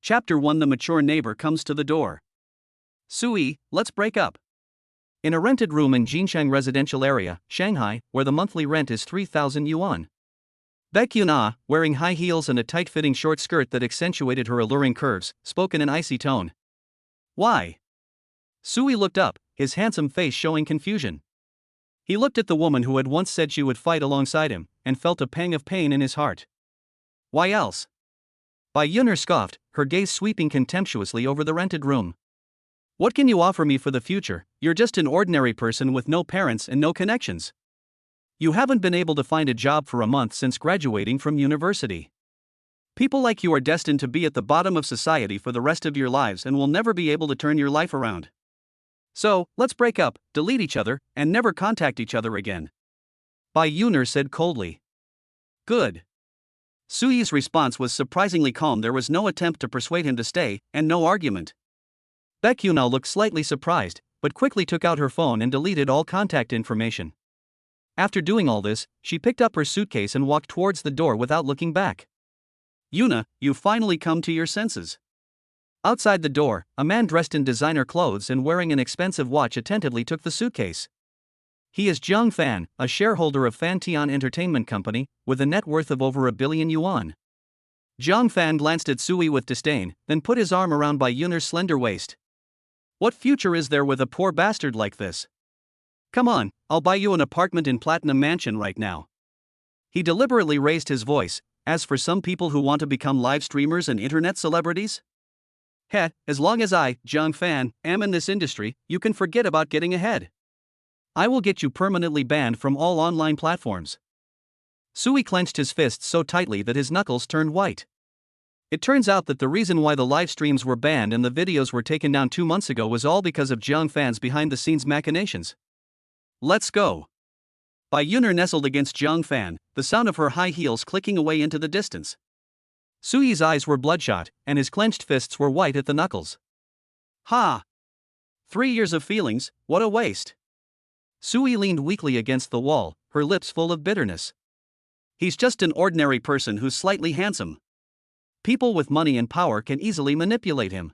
Chapter 1: The mature neighbor comes to the door. Sui, let's break up. In a rented room in Jinshan residential area, Shanghai, where the monthly rent is 3,000 yuan. Baek-yuna, wearing high heels and a tight-fitting short skirt that accentuated her alluring curves, spoke in an icy tone. Why? Sui looked up, his handsome face showing confusion. He looked at the woman who had once said she would fight alongside him, and felt a pang of pain in his heart. Why else? Baek-yuna scoffed, her gaze sweeping contemptuously over the rented room. What can you offer me for the future? You're just an ordinary person with no parents and no connections. You haven't been able to find a job for a month since graduating from university. People like you are destined to be at the bottom of society for the rest of your lives and will never be able to turn your life around. So, let's break up, delete each other, and never contact each other again. Baek-yuna said coldly. Good. Sui's response was surprisingly calm. There was no attempt to persuade him to stay, and no argument. Baek-yuna looked slightly surprised, but quickly took out her phone and deleted all contact information. After doing all this, she picked up her suitcase and walked towards the door without looking back. Yuna, you've finally come to your senses. Outside the door, a man dressed in designer clothes and wearing an expensive watch attentively took the suitcase. He is Zhang Fan, a shareholder of Fantian Entertainment Company, with a net worth of over 1 billion yuan. Zhang Fan glanced at Sui with disdain, then put his arm around Baek-yuna's slender waist. What future is there with a poor bastard like this? Come on, I'll buy you an apartment in Platinum Mansion right now. He deliberately raised his voice. As for some people who want to become live streamers and internet celebrities? As long as I, Zhang Fan, am in this industry, you can forget about getting ahead. I will get you permanently banned from all online platforms. Sui clenched his fists so tightly that his knuckles turned white. It turns out that the reason why the live streams were banned and the videos were taken down 2 months ago was all because of Zhang Fan's behind-the-scenes machinations. Let's go. Baek-yuna nestled against Zhang Fan, the sound of her high heels clicking away into the distance. Sui's eyes were bloodshot, and his clenched fists were white at the knuckles. Ha! 3 years of feelings, what a waste. Sui leaned weakly against the wall, her lips full of bitterness. He's just an ordinary person who's slightly handsome. People with money and power can easily manipulate him.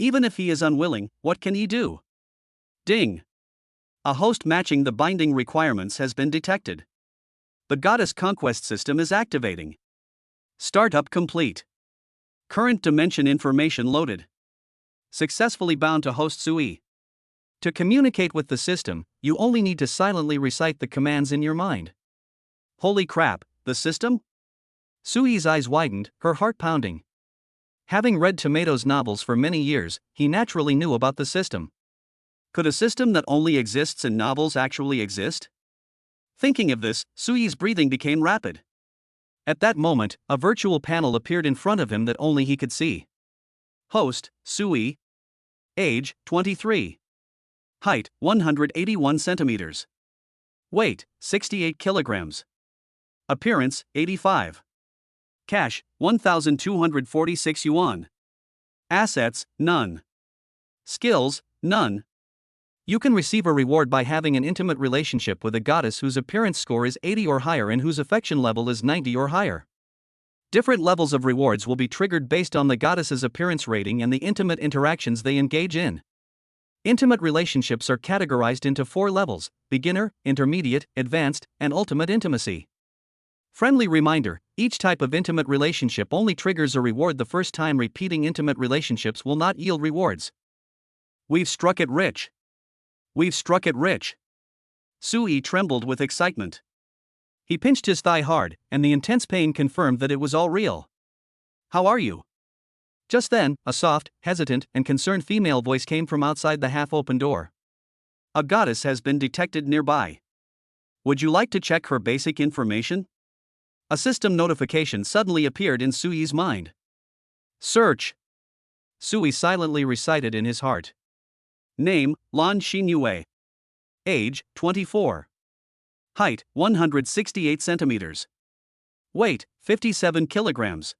Even if he is unwilling, what can he do? Ding! A host matching the binding requirements has been detected. The Goddess Conquest system is activating. Startup complete. Current dimension information loaded. Successfully bound to host Sui. To communicate with the system, you only need to silently recite the commands in your mind. Holy crap, the system? Sui's eyes widened, her heart pounding. Having read Tomato's novels for many years, he naturally knew about the system. Could a system that only exists in novels actually exist? Thinking of this, Sui's breathing became rapid. At that moment, a virtual panel appeared in front of him that only he could see. Host, Sui. Age, 23. Height, 181 centimeters. Weight, 68 kilograms. Appearance, 85. Cash, 1,246 yuan. Assets, none. Skills, none. You can receive a reward by having an intimate relationship with a goddess whose appearance score is 80 or higher and whose affection level is 90 or higher. Different levels of rewards will be triggered based on the goddess's appearance rating and the intimate interactions they engage in. Intimate relationships are categorized into 4 levels: beginner, intermediate, advanced, and ultimate intimacy. Friendly reminder: each type of intimate relationship only triggers a reward the first time. Repeating intimate relationships will not yield rewards. We've struck it rich. We've struck it rich. Sui trembled with excitement. He pinched his thigh hard, and the intense pain confirmed that it was all real. How are you? Just then, a soft, hesitant, and concerned female voice came from outside the half-open door. A goddess has been detected nearby. Would you like to check her basic information? A system notification suddenly appeared in Sui's mind. Search. Sui silently recited in his heart. Name, Lan Xinyue. Age, 24. Height, 168 centimeters. Weight, 57 kilograms.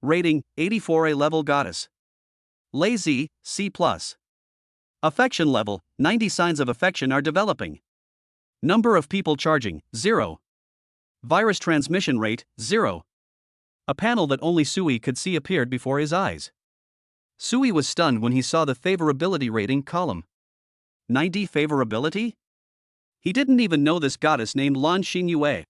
Rating, 84, a level goddess. Lazy, C+. Affection level, 90. Signs of affection are developing. Number of people charging, 0. Virus transmission rate, 0. A panel that only Sui could see appeared before his eyes. Sui was stunned when he saw the favorability rating column. 90 favorability? He didn't even know this goddess named Lan Xinyue.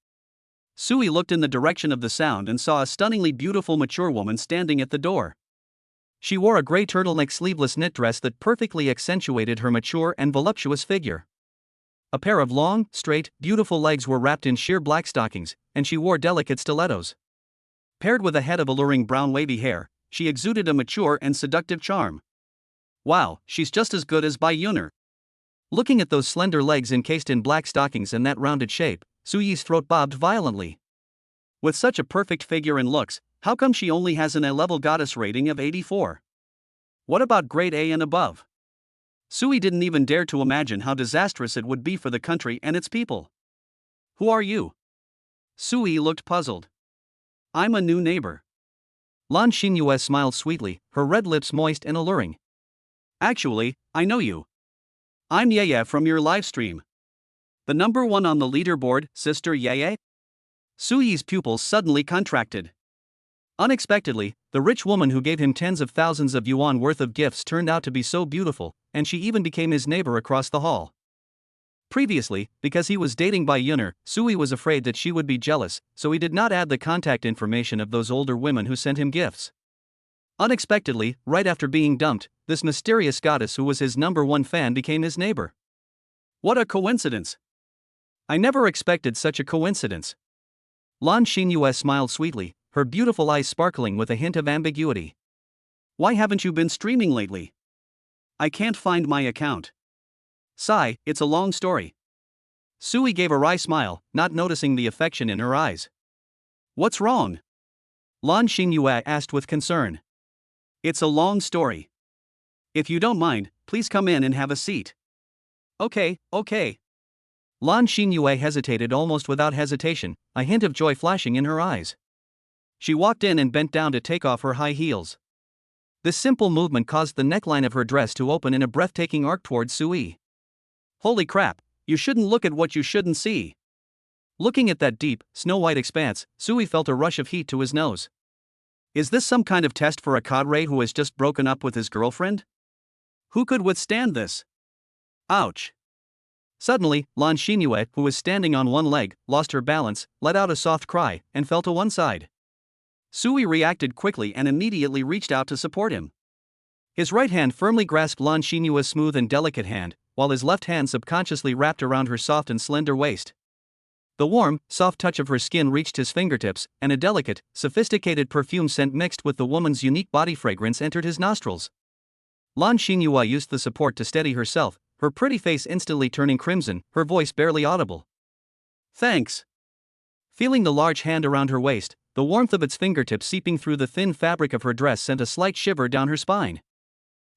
Sui looked in the direction of the sound and saw a stunningly beautiful mature woman standing at the door. She wore a gray turtleneck sleeveless knit dress that perfectly accentuated her mature and voluptuous figure. A pair of long, straight, beautiful legs were wrapped in sheer black stockings, and she wore delicate stilettos. Paired with a head of alluring brown wavy hair, she exuded a mature and seductive charm. Wow, she's just as good as Bai Yuner. Looking at those slender legs encased in black stockings and that rounded shape, Suyi's throat bobbed violently. With such a perfect figure and looks, how come she only has an A-level goddess rating of 84? What about grade A and above? Sui didn't even dare to imagine how disastrous it would be for the country and its people. Who are you? Sui looked puzzled. I'm a new neighbor. Lan Xinyue smiled sweetly, her red lips moist and alluring. Actually, I know you. I'm Yeye from your livestream. The number one on the leaderboard, Sister Yeye? Suyi's pupils suddenly contracted. Unexpectedly, the rich woman who gave him tens of thousands of yuan worth of gifts turned out to be so beautiful, and she even became his neighbor across the hall. Previously, because he was dating Bai Yuner, Sui was afraid that she would be jealous, so he did not add the contact information of those older women who sent him gifts. Unexpectedly, right after being dumped, this mysterious goddess who was his number one fan became his neighbor. What a coincidence! I never expected such a coincidence. Lan Xinyue smiled sweetly, her beautiful eyes sparkling with a hint of ambiguity. Why haven't you been streaming lately? I can't find my account. Sigh, it's a long story. Sui gave a wry smile, not noticing the affection in her eyes. What's wrong? Lan Xinyue asked with concern. It's a long story. If you don't mind, please come in and have a seat. Okay. Lan Xinyue hesitated almost without hesitation, a hint of joy flashing in her eyes. She walked in and bent down to take off her high heels. This simple movement caused the neckline of her dress to open in a breathtaking arc towards Sui. Holy crap, you shouldn't look at what you shouldn't see. Looking at that deep, snow-white expanse, Sui felt a rush of heat to his nose. Is this some kind of test for a cadre who has just broken up with his girlfriend? Who could withstand this? Ouch. Suddenly, Lan Xinyue, who was standing on one leg, lost her balance, let out a soft cry, and fell to one side. Sui reacted quickly and immediately reached out to support him. His right hand firmly grasped Lan Xinyue's smooth and delicate hand, while his left hand subconsciously wrapped around her soft and slender waist. The warm, soft touch of her skin reached his fingertips, and a delicate, sophisticated perfume scent mixed with the woman's unique body fragrance entered his nostrils. Lan Xinyue used the support to steady herself, her pretty face instantly turning crimson, her voice barely audible. Thanks. Feeling the large hand around her waist, the warmth of its fingertips seeping through the thin fabric of her dress sent a slight shiver down her spine.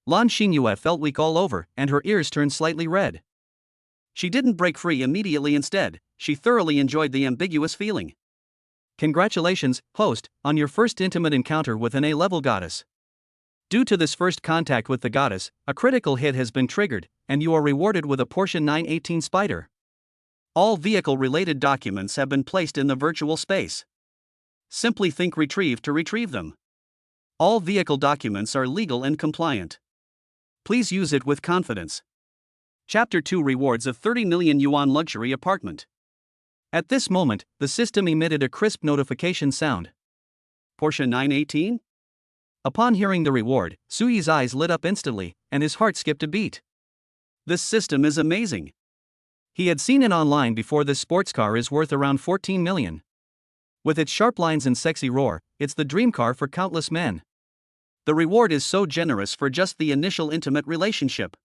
Lan Xinyue felt weak all over, and her ears turned slightly red. She didn't break free immediately. Instead, she thoroughly enjoyed the ambiguous feeling. Congratulations, host, on your first intimate encounter with an A-level goddess. Due to this first contact with the goddess, a critical hit has been triggered, and you are rewarded with a Porsche 918 Spider. All vehicle-related documents have been placed in the virtual space. Simply think retrieve to retrieve them. All vehicle documents are legal and compliant. Please use it with confidence. Chapter 2 Rewards of 30 million yuan luxury apartment. At this moment, the system emitted a crisp notification sound. Porsche 918? Upon hearing the reward, Sui's eyes lit up instantly, and his heart skipped a beat. This system is amazing. He had seen it online before. This sports car is worth around 14 million. With its sharp lines and sexy roar, it's the dream car for countless men. The reward is so generous for just the initial intimate relationship.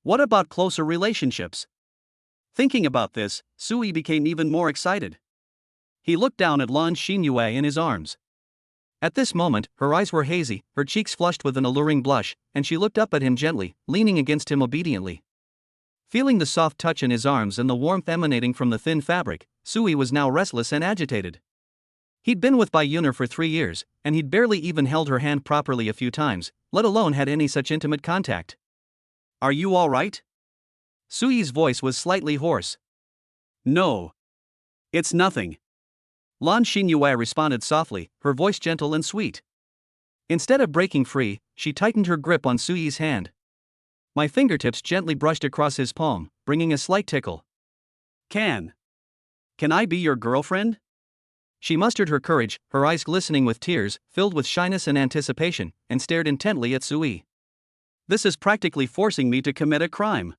What about closer relationships? Thinking about this, Sui became even more excited. He looked down at Lan Xinyue in his arms. At this moment, her eyes were hazy, her cheeks flushed with an alluring blush, and she looked up at him gently, leaning against him obediently. Feeling the soft touch in his arms and the warmth emanating from the thin fabric, Sui was now restless and agitated. He'd been with Bai Yuner for 3 years, and he'd barely even held her hand properly a few times, let alone had any such intimate contact. Are you all right? Sui's voice was slightly hoarse. No. It's nothing. Lan Xinyue responded softly, her voice gentle and sweet. Instead of breaking free, she tightened her grip on Suyi's hand. My fingertips gently brushed across his palm, bringing a slight tickle. Can I be your girlfriend? She mustered her courage, her eyes glistening with tears, filled with shyness and anticipation, and stared intently at Sui. This is practically forcing me to commit a crime.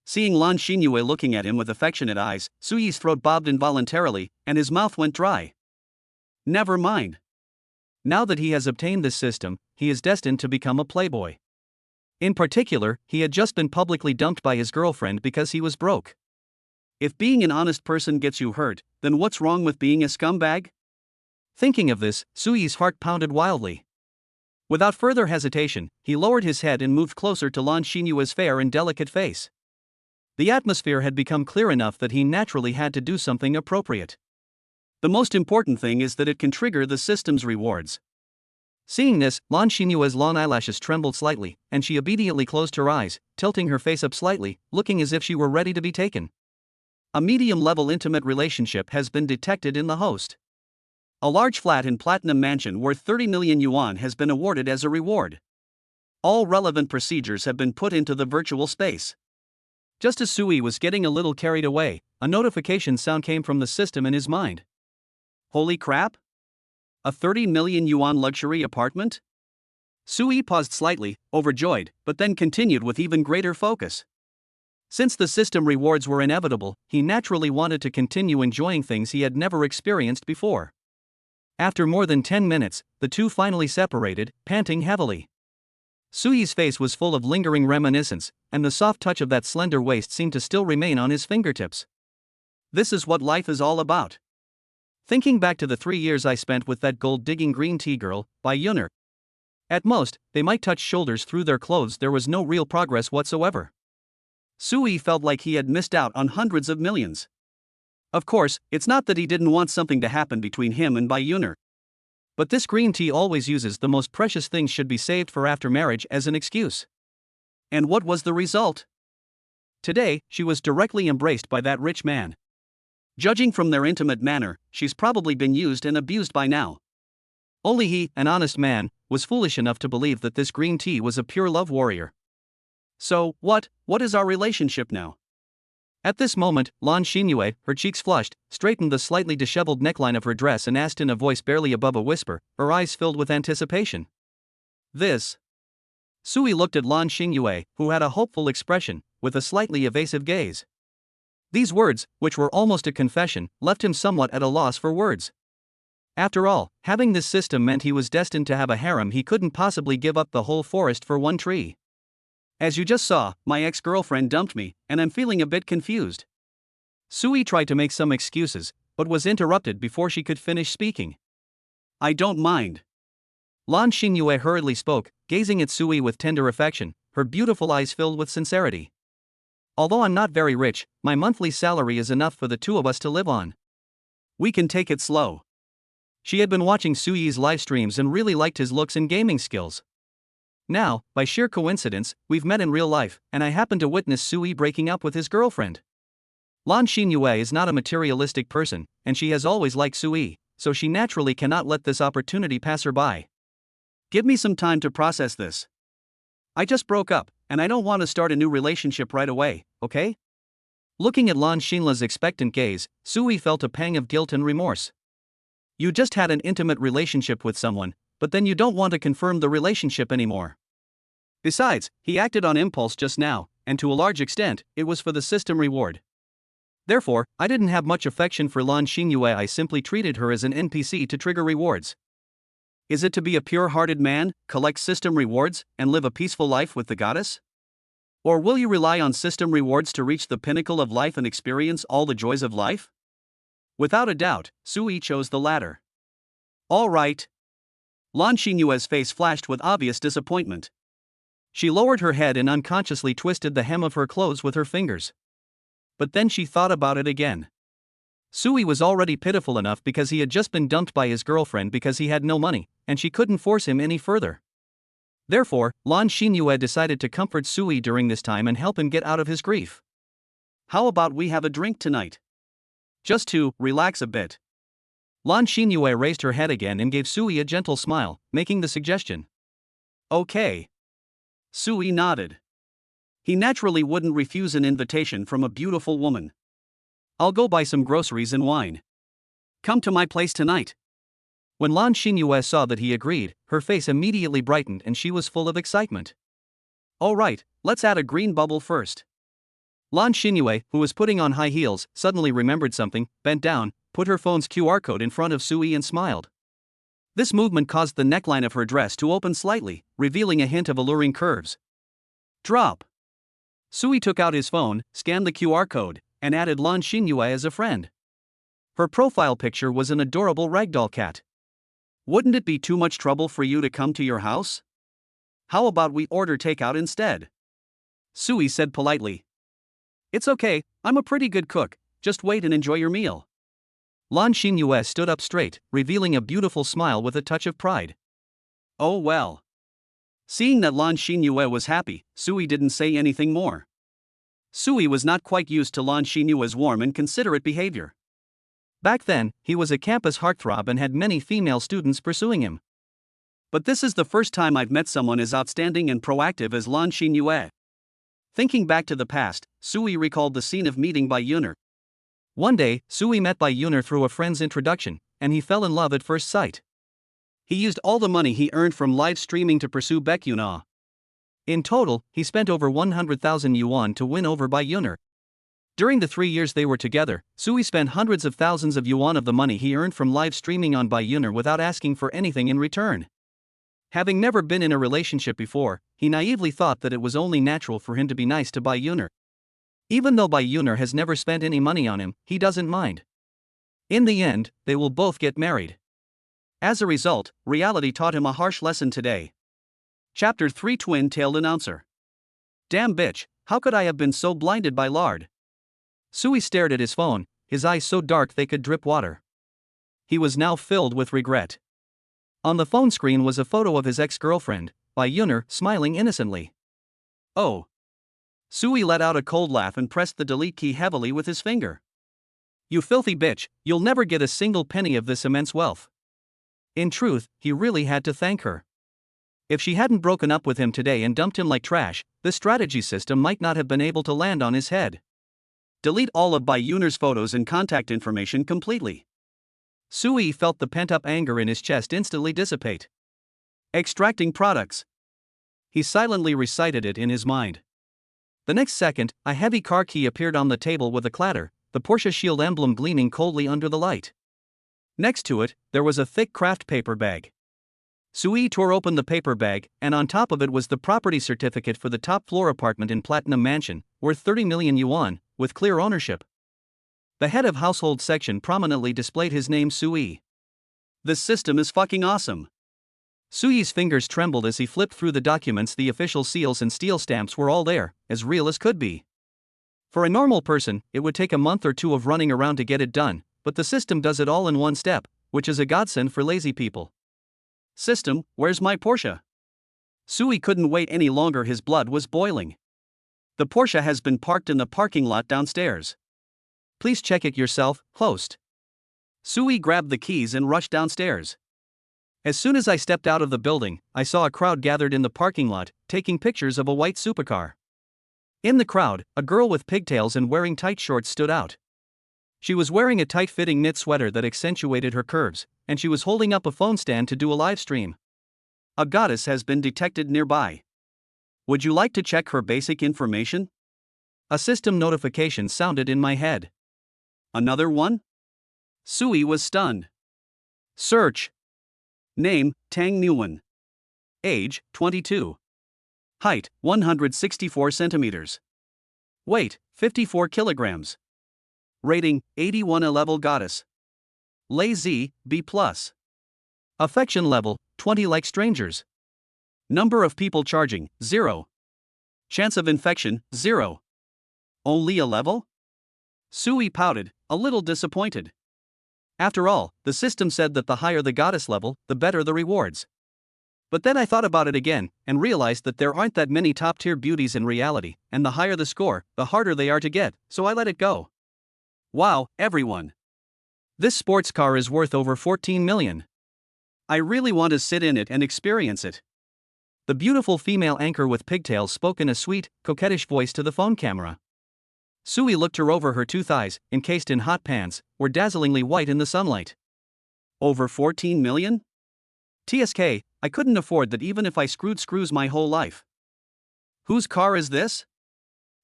Seeing Lan Xinyue looking at him with affectionate eyes, Sui's throat bobbed involuntarily, and his mouth went dry. Never mind. Now that he has obtained this system, he is destined to become a playboy. In particular, he had just been publicly dumped by his girlfriend because he was broke. If being an honest person gets you hurt, then what's wrong with being a scumbag? Thinking of this, Sui's heart pounded wildly. Without further hesitation, he lowered his head and moved closer to Lan Xinyue's fair and delicate face. The atmosphere had become clear enough that he naturally had to do something appropriate. The most important thing is that it can trigger the system's rewards. Seeing this, Lan Xinyue's long eyelashes trembled slightly, and she obediently closed her eyes, tilting her face up slightly, looking as if she were ready to be taken. A medium-level intimate relationship has been detected in the host. A large flat in Platinum Mansion worth 30 million yuan has been awarded as a reward. All relevant procedures have been put into the virtual space. Just as Sui was getting a little carried away, a notification sound came from the system in his mind. Holy crap! A 30 million yuan luxury apartment? Sui paused slightly, overjoyed, but then continued with even greater focus. Since the system rewards were inevitable, he naturally wanted to continue enjoying things he had never experienced before. After more than 10 minutes, the two finally separated, panting heavily. Sui's face was full of lingering reminiscence, and the soft touch of that slender waist seemed to still remain on his fingertips. This is what life is all about. Thinking back to the 3 years I spent with that gold-digging green tea girl, by Yunner. At most, they might touch shoulders through their clothes, there was no real progress whatsoever. Sui felt like he had missed out on hundreds of millions. Of course, it's not that he didn't want something to happen between him and Bai Yunner. But this green tea always uses the most precious things should be saved for after marriage as an excuse. And what was the result? Today, she was directly embraced by that rich man. Judging from their intimate manner, she's probably been used and abused by now. Only he, an honest man, was foolish enough to believe that this green tea was a pure love warrior. So, what is our relationship now? At this moment, Lan Xinyue, her cheeks flushed, straightened the slightly disheveled neckline of her dress and asked in a voice barely above a whisper, her eyes filled with anticipation. This. Sui looked at Lan Xinyue, who had a hopeful expression, with a slightly evasive gaze. These words, which were almost a confession, left him somewhat at a loss for words. After all, having this system meant he was destined to have a harem. He couldn't possibly give up the whole forest for one tree. As you just saw, my ex-girlfriend dumped me, and I'm feeling a bit confused. Sui tried to make some excuses, but was interrupted before she could finish speaking. I don't mind. Lan Xinyue hurriedly spoke, gazing at Sui with tender affection, her beautiful eyes filled with sincerity. Although I'm not very rich, my monthly salary is enough for the two of us to live on. We can take it slow. She had been watching Sui's live streams and really liked his looks and gaming skills. Now, by sheer coincidence, we've met in real life, and I happened to witness Sui breaking up with his girlfriend. Lan Xinyue is not a materialistic person, and she has always liked Sui, so she naturally cannot let this opportunity pass her by. Give me some time to process this. I just broke up, and I don't want to start a new relationship right away, okay? Looking at Lan Xinla's expectant gaze, Sui felt a pang of guilt and remorse. You just had an intimate relationship with someone, but then you don't want to confirm the relationship anymore. Besides, he acted on impulse just now, and to a large extent, it was for the system reward. Therefore, I didn't have much affection for Lan Xinyue. I simply treated her as an NPC to trigger rewards. Is it to be a pure-hearted man, collect system rewards, and live a peaceful life with the goddess? Or will you rely on system rewards to reach the pinnacle of life and experience all the joys of life? Without a doubt, Sui chose the latter. All right. Lan Xinyue's face flashed with obvious disappointment. She lowered her head and unconsciously twisted the hem of her clothes with her fingers. But then she thought about it again. Sui was already pitiful enough because he had just been dumped by his girlfriend because he had no money, and she couldn't force him any further. Therefore, Lan Xinyue decided to comfort Sui during this time and help him get out of his grief. How about we have a drink tonight? Just to relax a bit. Lan Xinyue raised her head again and gave Sui a gentle smile, making the suggestion. Okay. Sui nodded. He naturally wouldn't refuse an invitation from a beautiful woman. I'll go buy some groceries and wine. Come to my place tonight. When Lan Xinyue saw that he agreed, her face immediately brightened and she was full of excitement. All right, let's add a green bubble first. Lan Xinyue, who was putting on high heels, suddenly remembered something, bent down, put her phone's QR code in front of Sui and smiled. This movement caused the neckline of her dress to open slightly, revealing a hint of alluring curves. Drop. Sui took out his phone, scanned the QR code, and added Lan Xinyue as a friend. Her profile picture was an adorable ragdoll cat. Wouldn't it be too much trouble for you to come to your house? How about we order takeout instead? Sui said politely. It's okay, I'm a pretty good cook, just wait and enjoy your meal. Lan Xinyue stood up straight, revealing a beautiful smile with a touch of pride. Oh well. Seeing that Lan Xinyue was happy, Sui didn't say anything more. Sui was not quite used to Lan Xinyue's warm and considerate behavior. Back then, he was a campus heartthrob and had many female students pursuing him. But this is the first time I've met someone as outstanding and proactive as Lan Xinyue. Thinking back to the past, Sui recalled the scene of meeting Bai Yuner. One day, Sui met Bai Yuner through a friend's introduction, and he fell in love at first sight. He used all the money he earned from live streaming to pursue Baek Yuna. In total, he spent over 100,000 yuan to win over Bai Yuner. During the 3 years they were together, Sui spent hundreds of thousands of yuan of the money he earned from live streaming on Bai Yuner without asking for anything in return. Having never been in a relationship before, he naively thought that it was only natural for him to be nice to Bai Yuner. Even though Bai Yuner has never spent any money on him, he doesn't mind. In the end, they will both get married. As a result, reality taught him a harsh lesson today. Chapter 3 Twin-tailed Announcer. Damn bitch, how could I have been so blinded by lard? Sui stared at his phone, his eyes so dark they could drip water. He was now filled with regret. On the phone screen was a photo of his ex-girlfriend, Bai Yuner, smiling innocently. Oh. Sui let out a cold laugh and pressed the delete key heavily with his finger. You filthy bitch, you'll never get a single penny of this immense wealth. In truth, he really had to thank her. If she hadn't broken up with him today and dumped him like trash, the strategy system might not have been able to land on his head. Delete all of Bai Yuner's photos and contact information completely. Sui felt the pent-up anger in his chest instantly dissipate. Extracting products. He silently recited it in his mind. The next second, a heavy car key appeared on the table with a clatter, the Porsche Shield emblem gleaming coldly under the light. Next to it, there was a thick craft paper bag. Sui tore open the paper bag, and on top of it was the property certificate for the top-floor apartment in Platinum Mansion, worth 30 million yuan, with clear ownership. The head of household section prominently displayed his name Sui. This system is fucking awesome. Sui's fingers trembled as he flipped through the documents. The official seals and steel stamps were all there, as real as could be. For a normal person, it would take a month or two of running around to get it done, but the system does it all in one step, which is a godsend for lazy people. System, where's my Porsche? Sui couldn't wait any longer, his blood was boiling. The Porsche has been parked in the parking lot downstairs. Please check it yourself, host. Sui grabbed the keys and rushed downstairs. As soon as I stepped out of the building, I saw a crowd gathered in the parking lot, taking pictures of a white supercar. In the crowd, a girl with pigtails and wearing tight shorts stood out. She was wearing a tight-fitting knit sweater that accentuated her curves, and she was holding up a phone stand to do a live stream. A goddess has been detected nearby. Would you like to check her basic information? A system notification sounded in my head. Another one? Sui was stunned. Search. Name, Tang Nguyen. Age, 22. Height, 164 centimeters. Weight, 54 kilograms. Rating, 81, a level goddess. Lazy, B+. Affection level, 20 like strangers. Number of people charging, 0. Chance of infection, 0. Only a level? Sui pouted, a little disappointed. After all, the system said that the higher the goddess level, the better the rewards. But then I thought about it again, and realized that there aren't that many top-tier beauties in reality, and the higher the score, the harder they are to get, so I let it go. Wow, everyone. This sports car is worth over 14 million. I really want to sit in it and experience it. The beautiful female anchor with pigtails spoke in a sweet, coquettish voice to the phone camera. Sui looked her over. Her two thighs, encased in hot pants, were dazzlingly white in the sunlight. Over 14 million? TSK, I couldn't afford that even if I screwed screws my whole life. Whose car is this?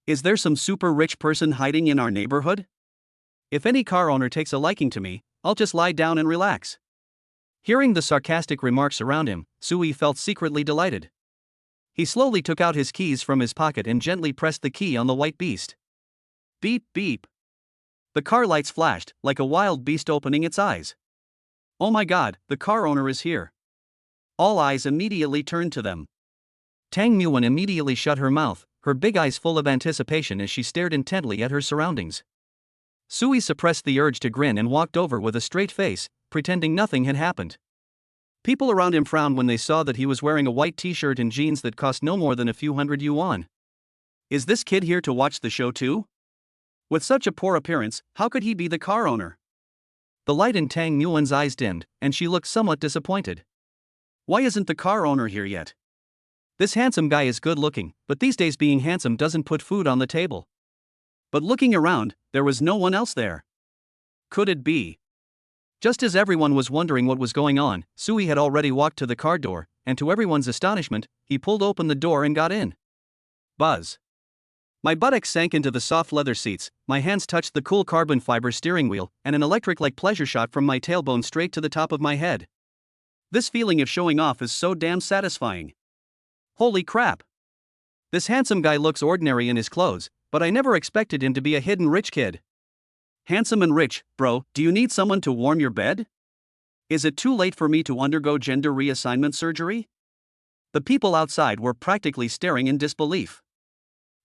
Is there some super rich person hiding in our neighborhood? If any car owner takes a liking to me, I'll just lie down and relax. Hearing the sarcastic remarks around him, Sui felt secretly delighted. He slowly took out his keys from his pocket and gently pressed the key on the white beast. Beep beep. The car lights flashed, like a wild beast opening its eyes. Oh my god, the car owner is here. All eyes immediately turned to them. Tang Muan immediately shut her mouth, her big eyes full of anticipation as she stared intently at her surroundings. Sui suppressed the urge to grin and walked over with a straight face, pretending nothing had happened. People around him frowned when they saw that he was wearing a white t-shirt and jeans that cost no more than a few hundred yuan. Is this kid here to watch the show too? With such a poor appearance, how could he be the car owner? The light in Tang Muan's eyes dimmed, and she looked somewhat disappointed. Why isn't the car owner here yet? This handsome guy is good looking, but these days being handsome doesn't put food on the table. But looking around, there was no one else there. Could it be? Just as everyone was wondering what was going on, Sui had already walked to the car door, and to everyone's astonishment, he pulled open the door and got in. Buzz. My buttocks sank into the soft leather seats, my hands touched the cool carbon fiber steering wheel, and an electric-like pleasure shot from my tailbone straight to the top of my head. This feeling of showing off is so damn satisfying. Holy crap! This handsome guy looks ordinary in his clothes, but I never expected him to be a hidden rich kid. Handsome and rich, bro, do you need someone to warm your bed? Is it too late for me to undergo gender reassignment surgery? The people outside were practically staring in disbelief.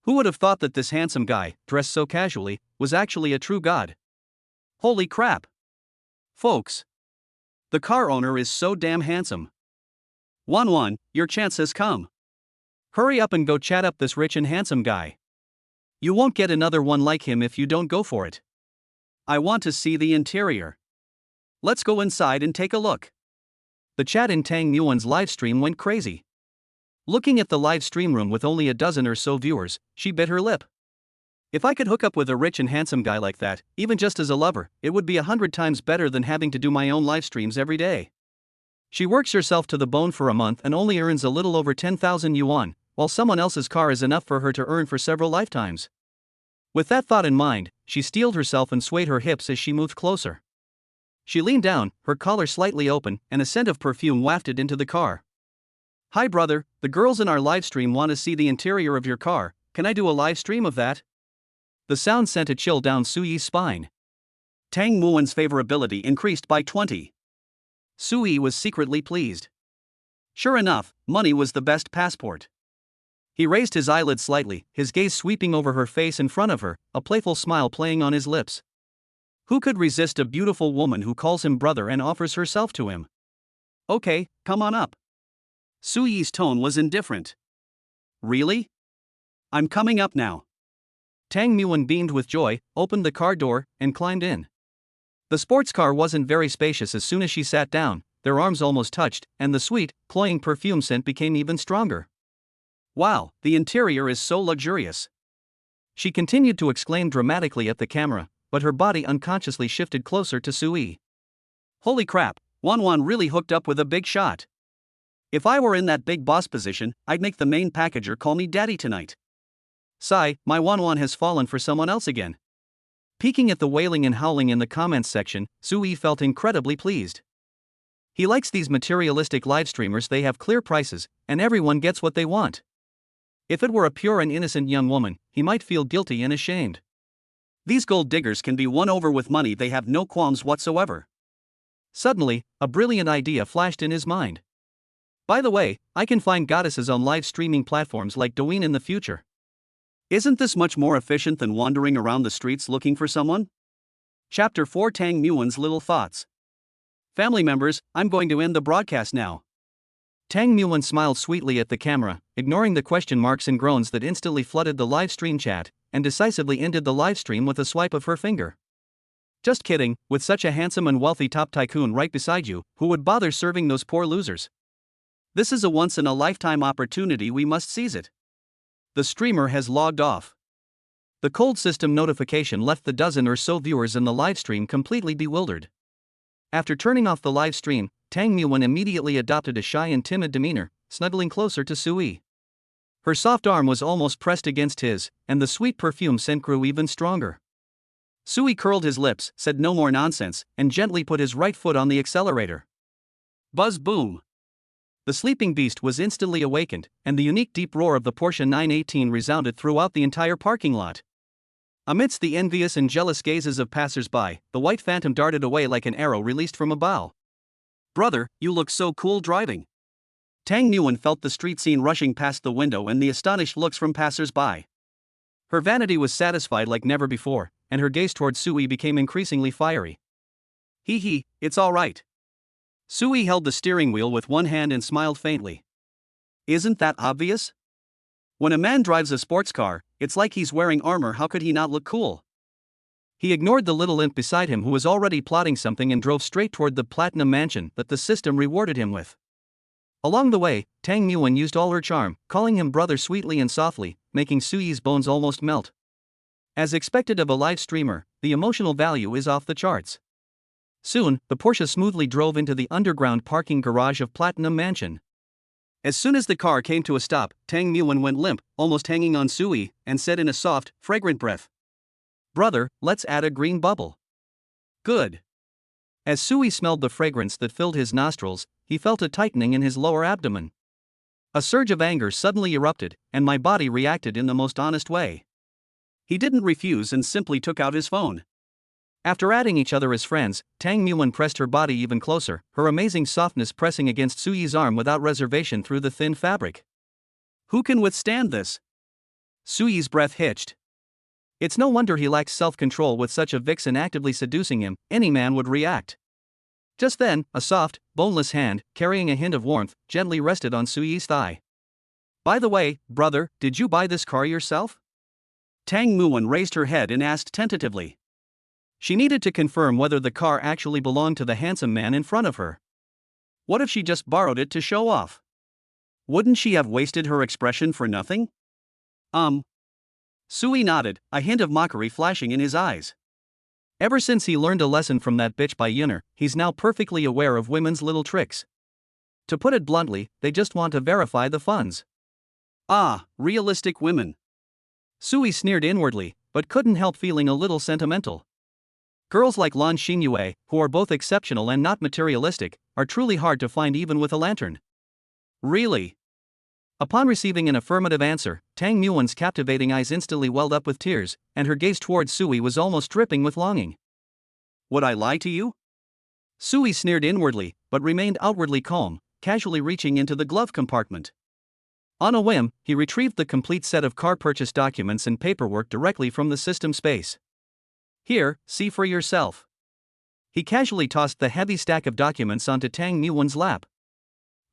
Who would have thought that this handsome guy, dressed so casually, was actually a true god? Holy crap! Folks, the car owner is so damn handsome. Wan, your chance has come. Hurry up and go chat up this rich and handsome guy. You won't get another one like him if you don't go for it. I want to see the interior. Let's go inside and take a look. The chat in Tang Muan's livestream went crazy. Looking at the live stream room with only a dozen or so viewers, she bit her lip. If I could hook up with a rich and handsome guy like that, even just as a lover, it would be 100 times better than having to do my own live streams every day. She works herself to the bone for a month and only earns a little over 10,000 yuan, while someone else's car is enough for her to earn for several lifetimes. With that thought in mind, she steeled herself and swayed her hips as she moved closer. She leaned down, her collar slightly open, and a scent of perfume wafted into the car. Hi brother, the girls in our livestream want to see the interior of your car, can I do a live stream of that? The sound sent a chill down Suyi's spine. Tang Muan's favorability increased by 20. Sui was secretly pleased. Sure enough, money was the best passport. He raised his eyelids slightly, his gaze sweeping over her face in front of her, a playful smile playing on his lips. Who could resist a beautiful woman who calls him brother and offers herself to him? Okay, come on up. Suyi's tone was indifferent. Really? I'm coming up now. Tang Muan beamed with joy, opened the car door, and climbed in. The sports car wasn't very spacious. As soon as she sat down, their arms almost touched, and the sweet, cloying perfume scent became even stronger. Wow, the interior is so luxurious. She continued to exclaim dramatically at the camera, but her body unconsciously shifted closer to Sui. Holy crap, Wan really hooked up with a big shot. If I were in that big boss position, I'd make the main packager call me daddy tonight. Sigh, my Wan has fallen for someone else again. Peeking at the wailing and howling in the comments section, Sui felt incredibly pleased. He likes these materialistic live streamers. They have clear prices, and everyone gets what they want. If it were a pure and innocent young woman, he might feel guilty and ashamed. These gold diggers can be won over with money. They have no qualms whatsoever. Suddenly, a brilliant idea flashed in his mind. By the way, I can find goddesses on live streaming platforms like Douyin in the future. Isn't this much more efficient than wandering around the streets looking for someone? Chapter 4 Tang Muan's Little Thoughts. Family members, I'm going to end the broadcast now. Tang Muan smiled sweetly at the camera, ignoring the question marks and groans that instantly flooded the live stream chat, and decisively ended the live stream with a swipe of her finger. Just kidding, with such a handsome and wealthy top tycoon right beside you, who would bother serving those poor losers? This is a once-in-a-lifetime opportunity, we must seize it. The streamer has logged off. The cold system notification left the dozen or so viewers in the livestream completely bewildered. After turning off the live stream, Tang Muwen immediately adopted a shy and timid demeanor, snuggling closer to Sui. Her soft arm was almost pressed against his, and the sweet perfume scent grew even stronger. Sui curled his lips, said no more nonsense, and gently put his right foot on the accelerator. Buzz boom! The sleeping beast was instantly awakened, and the unique deep roar of the Porsche 918 resounded throughout the entire parking lot. Amidst the envious and jealous gazes of passers-by, the white phantom darted away like an arrow released from a bow. Brother, you look so cool driving. Tang Muwen felt the street scene rushing past the window and the astonished looks from passers-by. Her vanity was satisfied like never before, and her gaze toward Sui became increasingly fiery. Hee, it's all right. Sui held the steering wheel with one hand and smiled faintly. Isn't that obvious? When a man drives a sports car, it's like he's wearing armor. How could he not look cool? He ignored the little imp beside him who was already plotting something and drove straight toward the platinum mansion that the system rewarded him with. Along the way, Tang Muwen used all her charm, calling him brother sweetly and softly, making Sui's bones almost melt. As expected of a live streamer, the emotional value is off the charts. Soon, the Porsche smoothly drove into the underground parking garage of Platinum Mansion. As soon as the car came to a stop, Tang Muwen went limp, almost hanging on Sui, and said in a soft, fragrant breath, "Brother, let's add a green bubble." Good. As Sui smelled the fragrance that filled his nostrils, he felt a tightening in his lower abdomen. A surge of anger suddenly erupted, and my body reacted in the most honest way. He didn't refuse and simply took out his phone. After adding each other as friends, Tang Muwen pressed her body even closer, her amazing softness pressing against Sui's arm without reservation through the thin fabric. Who can withstand this? Sui's breath hitched. It's no wonder he lacks self-control. With such a vixen actively seducing him, any man would react. Just then, a soft, boneless hand, carrying a hint of warmth, gently rested on Sui's thigh. By the way, brother, did you buy this car yourself? Tang Muwen raised her head and asked tentatively. She needed to confirm whether the car actually belonged to the handsome man in front of her. What if she just borrowed it to show off? Wouldn't she have wasted her expression for nothing? Sui nodded, a hint of mockery flashing in his eyes. Ever since he learned a lesson from that bitch by Yunner, he's now perfectly aware of women's little tricks. To put it bluntly, they just want to verify the funds. Ah, realistic women. Sui sneered inwardly, but couldn't help feeling a little sentimental. Girls like Lan Xingyue, who are both exceptional and not materialistic, are truly hard to find even with a lantern. Really? Upon receiving an affirmative answer, Tang Muwen's captivating eyes instantly welled up with tears, and her gaze towards Sui was almost dripping with longing. Would I lie to you? Sui sneered inwardly, but remained outwardly calm, casually reaching into the glove compartment. On a whim, he retrieved the complete set of car purchase documents and paperwork directly from the system space. Here, see for yourself. He casually tossed the heavy stack of documents onto Tang Muwen's lap.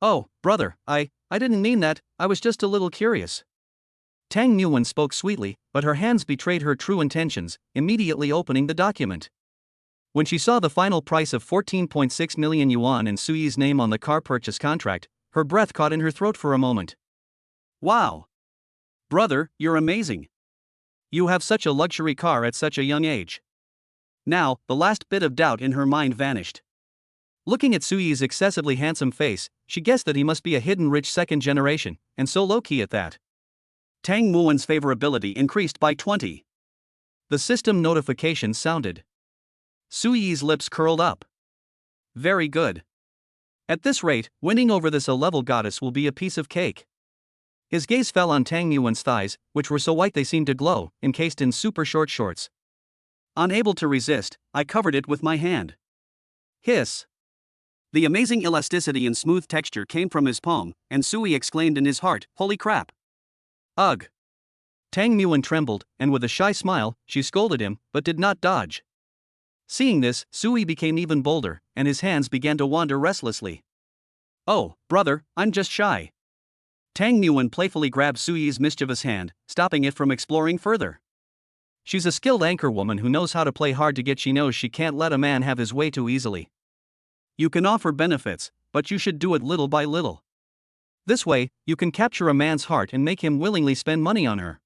Oh, brother, I didn't mean that, I was just a little curious. Tang Muwen spoke sweetly, but her hands betrayed her true intentions, immediately opening the document. When she saw the final price of 14.6 million yuan and Sui's name on the car purchase contract, her breath caught in her throat for a moment. Wow! Brother, you're amazing. You have such a luxury car at such a young age. Now, the last bit of doubt in her mind vanished. Looking at Sui's excessively handsome face, she guessed that he must be a hidden rich second generation, and so low-key at that. Tang Muwen's favorability increased by 20. The system notification sounded. Sui's lips curled up. Very good. At this rate, winning over this A-level goddess will be a piece of cake. His gaze fell on Tang Muwen's thighs, which were so white they seemed to glow, encased in super short shorts. Unable to resist, I covered it with my hand. Hiss. The amazing elasticity and smooth texture came from his palm, and Sui exclaimed in his heart, "Holy crap!" Ugh. Tang Muwen trembled, and with a shy smile, she scolded him, but did not dodge. Seeing this, Sui became even bolder, and his hands began to wander restlessly. Oh, brother, I'm just shy. Tang Muwen playfully grabbed Sui's mischievous hand, stopping it from exploring further. She's a skilled anchorwoman who knows how to play hard to get. She knows she can't let a man have his way too easily. You can offer benefits, but you should do it little by little. This way, you can capture a man's heart and make him willingly spend money on her.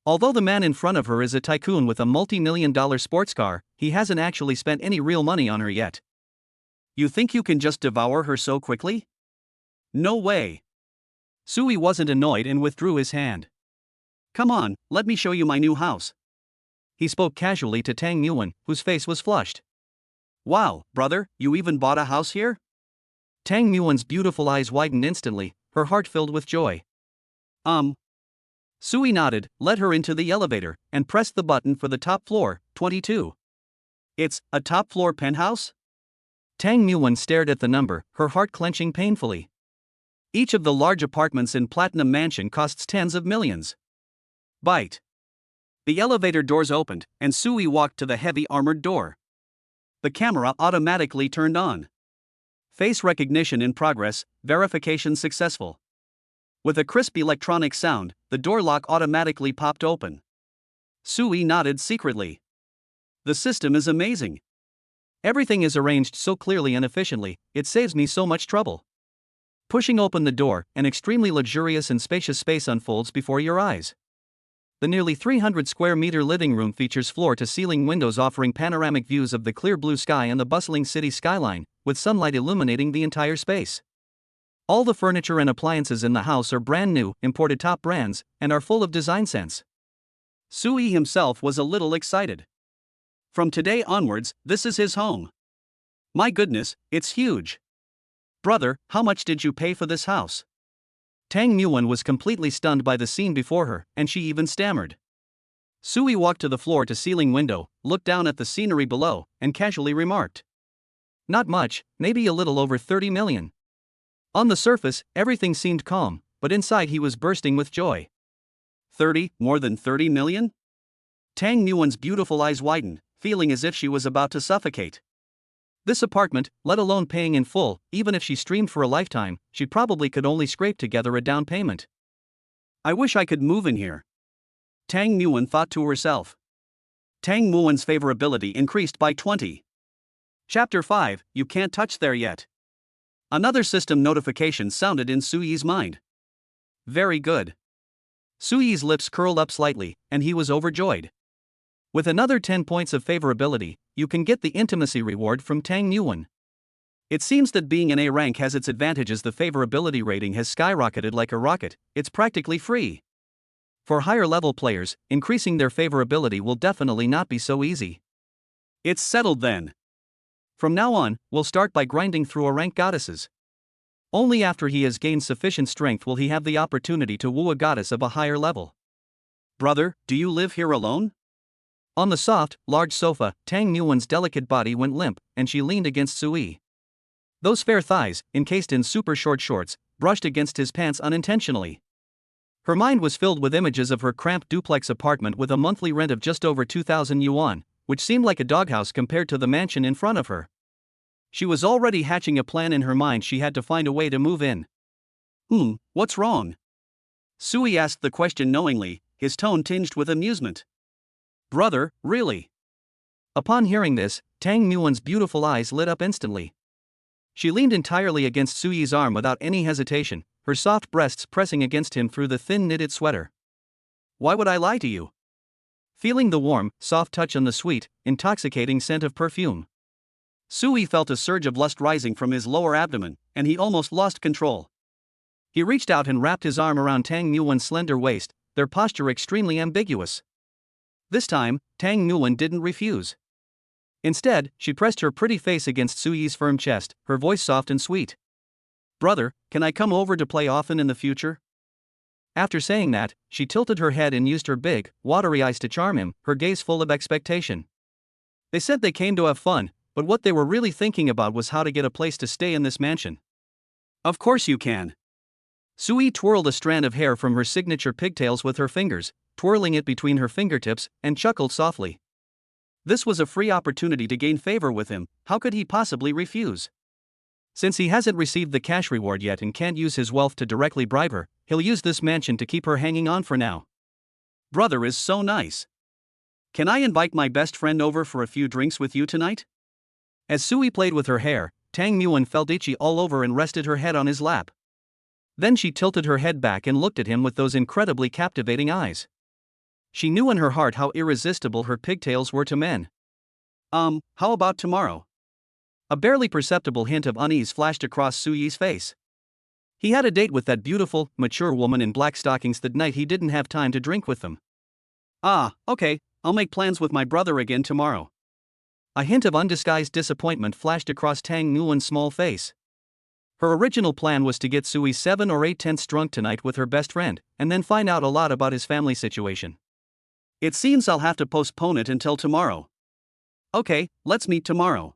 Although the man in front of her is a tycoon with a multi-million-dollar sports car, he hasn't actually spent any real money on her yet. You think you can just devour her so quickly? No way. Sui wasn't annoyed and withdrew his hand. Come on, let me show you my new house. He spoke casually to Tang Nguyen, whose face was flushed. Wow, brother, you even bought a house here? Tang Nguyen's beautiful eyes widened instantly, her heart filled with joy. Sui nodded, led her into the elevator, and pressed the button for the top floor, 22. It's a top-floor penthouse? Tang Nguyen stared at the number, her heart clenching painfully. Each of the large apartments in Platinum Mansion costs tens of millions. Bite. The elevator doors opened, and Sui walked to the heavy armored door. The camera automatically turned on. Face recognition in progress, verification successful. With a crisp electronic sound, the door lock automatically popped open. Sui nodded secretly. The system is amazing. Everything is arranged so clearly and efficiently, it saves me so much trouble. Pushing open the door, an extremely luxurious and spacious space unfolds before your eyes. The nearly 300 square meter living room features floor-to-ceiling windows offering panoramic views of the clear blue sky and the bustling city skyline, with sunlight illuminating the entire space. All the furniture and appliances in the house are brand new, imported top brands, and are full of design sense. Sui himself was a little excited. From today onwards, this is his home. My goodness, it's huge. Brother, how much did you pay for this house? Tang Nguyen was completely stunned by the scene before her, and she even stammered. Sui walked to the floor-to-ceiling window, looked down at the scenery below, and casually remarked. Not much, maybe a little over 30 million. On the surface, everything seemed calm, but inside he was bursting with joy. 30, more than 30 million? Tang Nguyen's beautiful eyes widened, feeling as if she was about to suffocate. This apartment, let alone paying in full, even if she streamed for a lifetime, she probably could only scrape together a down payment. I wish I could move in here. Tang Nguyen thought to herself. Tang Nguyen's favorability increased by 20. Chapter 5, You Can't Touch There Yet. Another system notification sounded in Sui's mind. Very good. Sui's lips curled up slightly, and he was overjoyed. With another 10 points of favorability, you can get the intimacy reward from Tang Nguyen. It seems that being an A rank has its advantages. The favorability rating has skyrocketed like a rocket, it's practically free. For higher level players, increasing their favorability will definitely not be so easy. It's settled then. From now on, we'll start by grinding through a rank goddesses. Only after he has gained sufficient strength will he have the opportunity to woo a goddess of a higher level. Brother, do you live here alone? On the soft, large sofa, Tang Nguyen's delicate body went limp, and she leaned against Sui. Those fair thighs, encased in super short shorts, brushed against his pants unintentionally. Her mind was filled with images of her cramped duplex apartment with a monthly rent of just over 2,000 yuan, which seemed like a doghouse compared to the mansion in front of her. She was already hatching a plan in her mind. She had to find a way to move in. What's wrong? Sui asked the question knowingly, his tone tinged with amusement. Brother, really? Upon hearing this, Tang Nguyen's beautiful eyes lit up instantly. She leaned entirely against Sui's arm without any hesitation, her soft breasts pressing against him through the thin knitted sweater. Why would I lie to you? Feeling the warm, soft touch on the sweet, intoxicating scent of perfume, Sui felt a surge of lust rising from his lower abdomen, and he almost lost control. He reached out and wrapped his arm around Tang Nguyen's slender waist, their posture extremely ambiguous. This time, Tang Nguyen didn't refuse. Instead, she pressed her pretty face against Sui's firm chest, her voice soft and sweet. Brother, can I come over to play often in the future? After saying that, she tilted her head and used her big, watery eyes to charm him, her gaze full of expectation. They said they came to have fun, but what they were really thinking about was how to get a place to stay in this mansion. Of course you can. Sui twirled a strand of hair from her signature pigtails with her fingers, twirling it between her fingertips, and chuckled softly. This was a free opportunity to gain favor with him, how could he possibly refuse? Since he hasn't received the cash reward yet and can't use his wealth to directly bribe her, he'll use this mansion to keep her hanging on for now. Brother is so nice. Can I invite my best friend over for a few drinks with you tonight? As Sui played with her hair, Tang Nguyen felt itchy all over and rested her head on his lap. Then she tilted her head back and looked at him with those incredibly captivating eyes. She knew in her heart how irresistible her pigtails were to men. How about tomorrow? A barely perceptible hint of unease flashed across Suyi's face. He had a date with that beautiful, mature woman in black stockings that night. He didn't have time to drink with them. Okay, I'll make plans with my brother again tomorrow. A hint of undisguised disappointment flashed across Tang Nguyen's small face. Her original plan was to get Sui 7 or 8 drunk tonight with her best friend, and then find out a lot about his family situation. It seems I'll have to postpone it until tomorrow. Okay, let's meet tomorrow.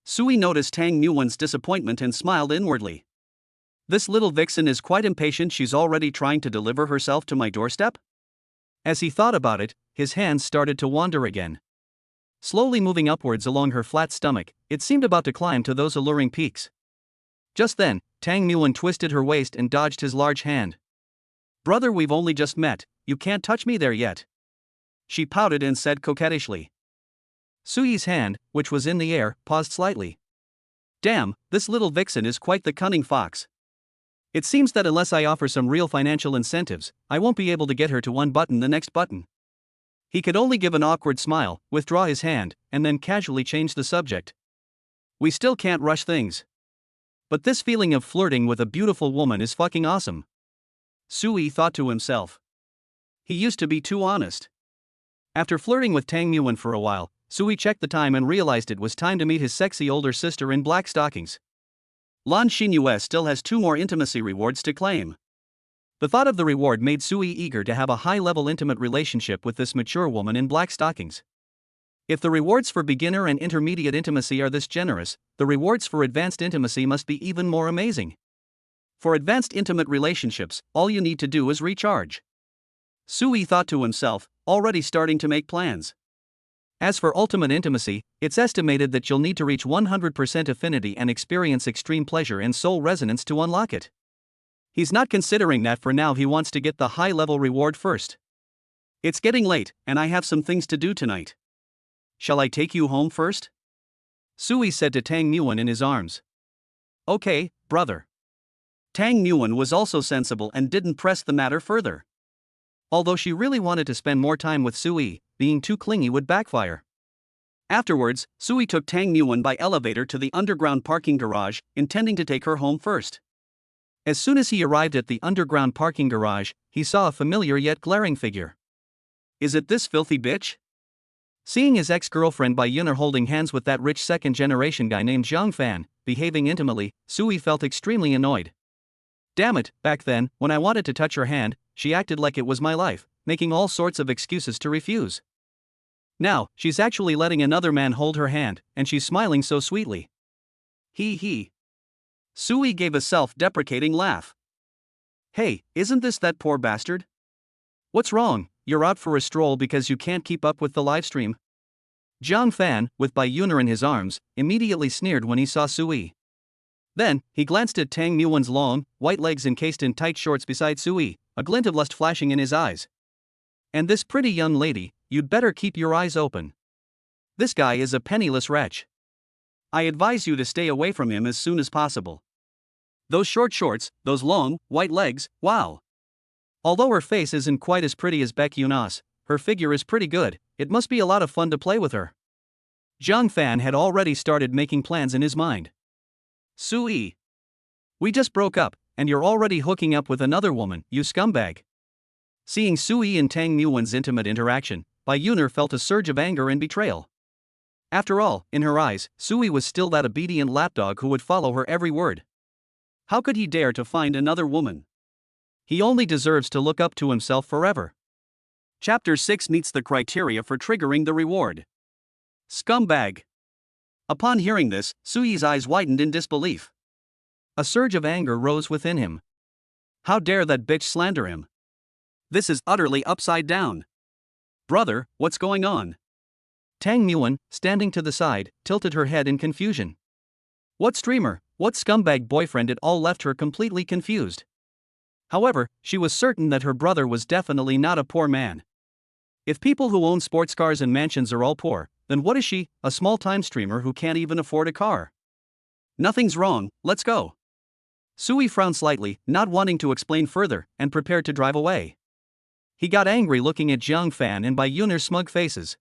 Sui noticed Tang Nguyen's disappointment and smiled inwardly. This little vixen is quite impatient. She's already trying to deliver herself to my doorstep? As he thought about it, his hands started to wander again. Slowly moving upwards along her flat stomach, it seemed about to climb to those alluring peaks. Just then, Tang Nguyen twisted her waist and dodged his large hand. Brother, we've only just met, you can't touch me there yet. She pouted and said coquettishly. Suyi's hand, which was in the air, paused slightly. Damn, this little vixen is quite the cunning fox. It seems that unless I offer some real financial incentives, I won't be able to get her to unbutton the next button. He could only give an awkward smile, withdraw his hand, and then casually change the subject. We still can't rush things. But this feeling of flirting with a beautiful woman is fucking awesome. Sui thought to himself. He used to be too honest. After flirting with Tang Nguyen for a while, Sui checked the time and realized it was time to meet his sexy older sister in black stockings. Lan Xinyue still has 2 more intimacy rewards to claim. The thought of the reward made Sui eager to have a high-level intimate relationship with this mature woman in black stockings. If the rewards for beginner and intermediate intimacy are this generous, the rewards for advanced intimacy must be even more amazing. For advanced intimate relationships, all you need to do is recharge. Sui thought to himself, already starting to make plans. As for ultimate intimacy, it's estimated that you'll need to reach 100% affinity and experience extreme pleasure and soul resonance to unlock it. He's not considering that for now. He wants to get the high-level reward first. It's getting late, and I have some things to do tonight. Shall I take you home first? Sui said to Tang Nguyen in his arms. Okay, brother. Tang Nguyen was also sensible and didn't press the matter further. Although she really wanted to spend more time with Sui, being too clingy would backfire. Afterwards, Sui took Tang Nguyen by elevator to the underground parking garage, intending to take her home first. As soon as he arrived at the underground parking garage, he saw a familiar yet glaring figure. Is it this filthy bitch? Seeing his ex-girlfriend Bai Yuner holding hands with that rich second-generation guy named Zhang Fan, behaving intimately, Sui felt extremely annoyed. Damn it, back then, when I wanted to touch her hand, she acted like it was my life, making all sorts of excuses to refuse. Now, she's actually letting another man hold her hand, and she's smiling so sweetly. He. Sui gave a self-deprecating laugh. Hey, isn't this that poor bastard? What's wrong, you're out for a stroll because you can't keep up with the livestream? Zhang Fan, with Bai Yuner in his arms, immediately sneered when he saw Sui. Then, he glanced at Tang Nguyen's long, white legs encased in tight shorts beside Sui, a glint of lust flashing in his eyes. And this pretty young lady, you'd better keep your eyes open. This guy is a penniless wretch. I advise you to stay away from him as soon as possible. Those short shorts, those long, white legs, wow. Although her face isn't quite as pretty as Baek Yun's, her figure is pretty good. It must be a lot of fun to play with her. Zhang Fan had already started making plans in his mind. Sui. We just broke up, and you're already hooking up with another woman, you scumbag. Seeing Sui and Tang Nguyen's intimate interaction, Bai Yuner felt a surge of anger and betrayal. After all, in her eyes, Sui was still that obedient lapdog who would follow her every word. How could he dare to find another woman? He only deserves to look up to himself forever. Chapter 6 meets the criteria for triggering the reward. Scumbag. Upon hearing this, Sui's eyes widened in disbelief. A surge of anger rose within him. How dare that bitch slander him? This is utterly upside down. Brother, what's going on? Tang Nguyen, standing to the side, tilted her head in confusion. What streamer, what scumbag boyfriend? It all left her completely confused. However, she was certain that her brother was definitely not a poor man. If people who own sports cars and mansions are all poor, then what is she, a small-time streamer who can't even afford a car? Nothing's wrong, let's go. Sui frowned slightly, not wanting to explain further, and prepared to drive away. He got angry looking at Zhang Fan and Bai Yun'er's smug faces.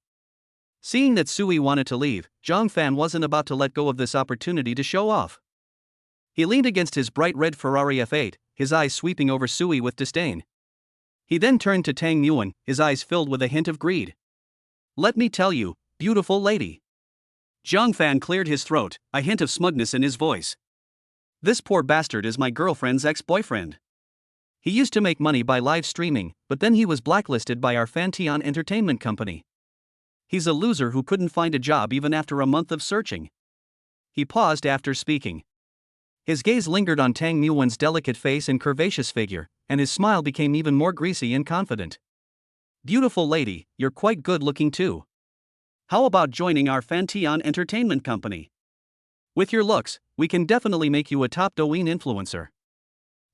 Seeing that Sui wanted to leave, Zhang Fan wasn't about to let go of this opportunity to show off. He leaned against his bright red Ferrari F8, his eyes sweeping over Sui with disdain. He then turned to Tang Yuan, his eyes filled with a hint of greed. Let me tell you, beautiful lady. Zhang Fan cleared his throat, a hint of smugness in his voice. This poor bastard is my girlfriend's ex-boyfriend. He used to make money by live streaming, but then he was blacklisted by our Fantian entertainment company. He's a loser who couldn't find a job even after a month of searching. He paused after speaking. His gaze lingered on Tang Yuan's delicate face and curvaceous figure, and his smile became even more greasy and confident. Beautiful lady, you're quite good looking too. How about joining our Fantian entertainment company? With your looks, we can definitely make you a top Douyin influencer.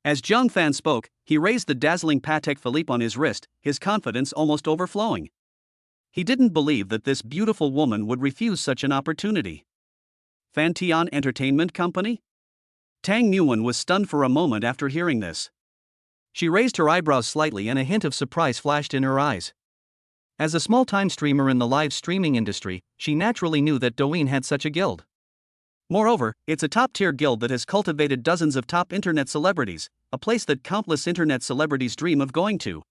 As Zhang Fan spoke, he raised the dazzling Patek Philippe on his wrist, his confidence almost overflowing. He didn't believe that this beautiful woman would refuse such an opportunity. Fantian Entertainment Company? Tang Yuan was stunned for a moment after hearing this. She raised her eyebrows slightly and a hint of surprise flashed in her eyes. As a small-time streamer in the live streaming industry, she naturally knew that Douyin had such a guild. Moreover, it's a top-tier guild that has cultivated dozens of top internet celebrities, a place that countless internet celebrities dream of going to.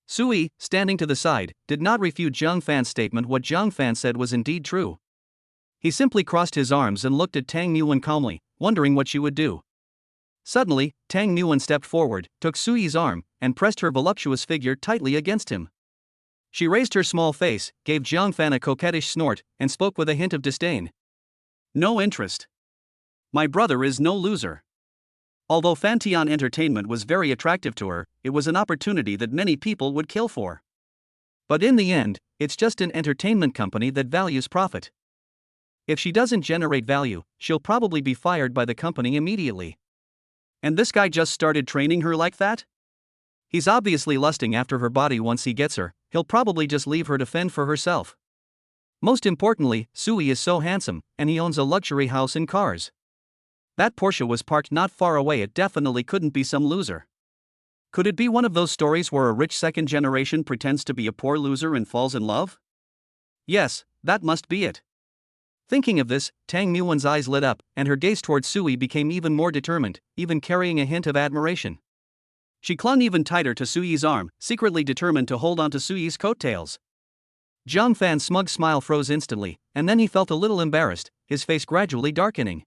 Sui, standing to the side, did not refute Zhang Fan's statement. What Zhang Fan said was indeed true. He simply crossed his arms and looked at Tang Yuan calmly, wondering what she would do. Suddenly, Tang Yuan stepped forward, took Sui's arm, and pressed her voluptuous figure tightly against him. She raised her small face, gave Zhang Fan a coquettish snort, and spoke with a hint of disdain. No interest. My brother is no loser. Although Fantian Entertainment was very attractive to her, it was an opportunity that many people would kill for. But in the end, it's just an entertainment company that values profit. If she doesn't generate value, she'll probably be fired by the company immediately. And this guy just started training her like that? He's obviously lusting after her body. Once he gets her, he'll probably just leave her to fend for herself. Most importantly, Sui is so handsome, and he owns a luxury house and cars. That Porsche was parked not far away. It definitely couldn't be some loser. Could it be one of those stories where a rich second generation pretends to be a poor loser and falls in love? Yes, that must be it. Thinking of this, Tang Yuan's eyes lit up, and her gaze toward Sui became even more determined, even carrying a hint of admiration. She clung even tighter to Sui's arm, secretly determined to hold on to Sui's coattails. Zhang Fan's smug smile froze instantly, and then he felt a little embarrassed, his face gradually darkening.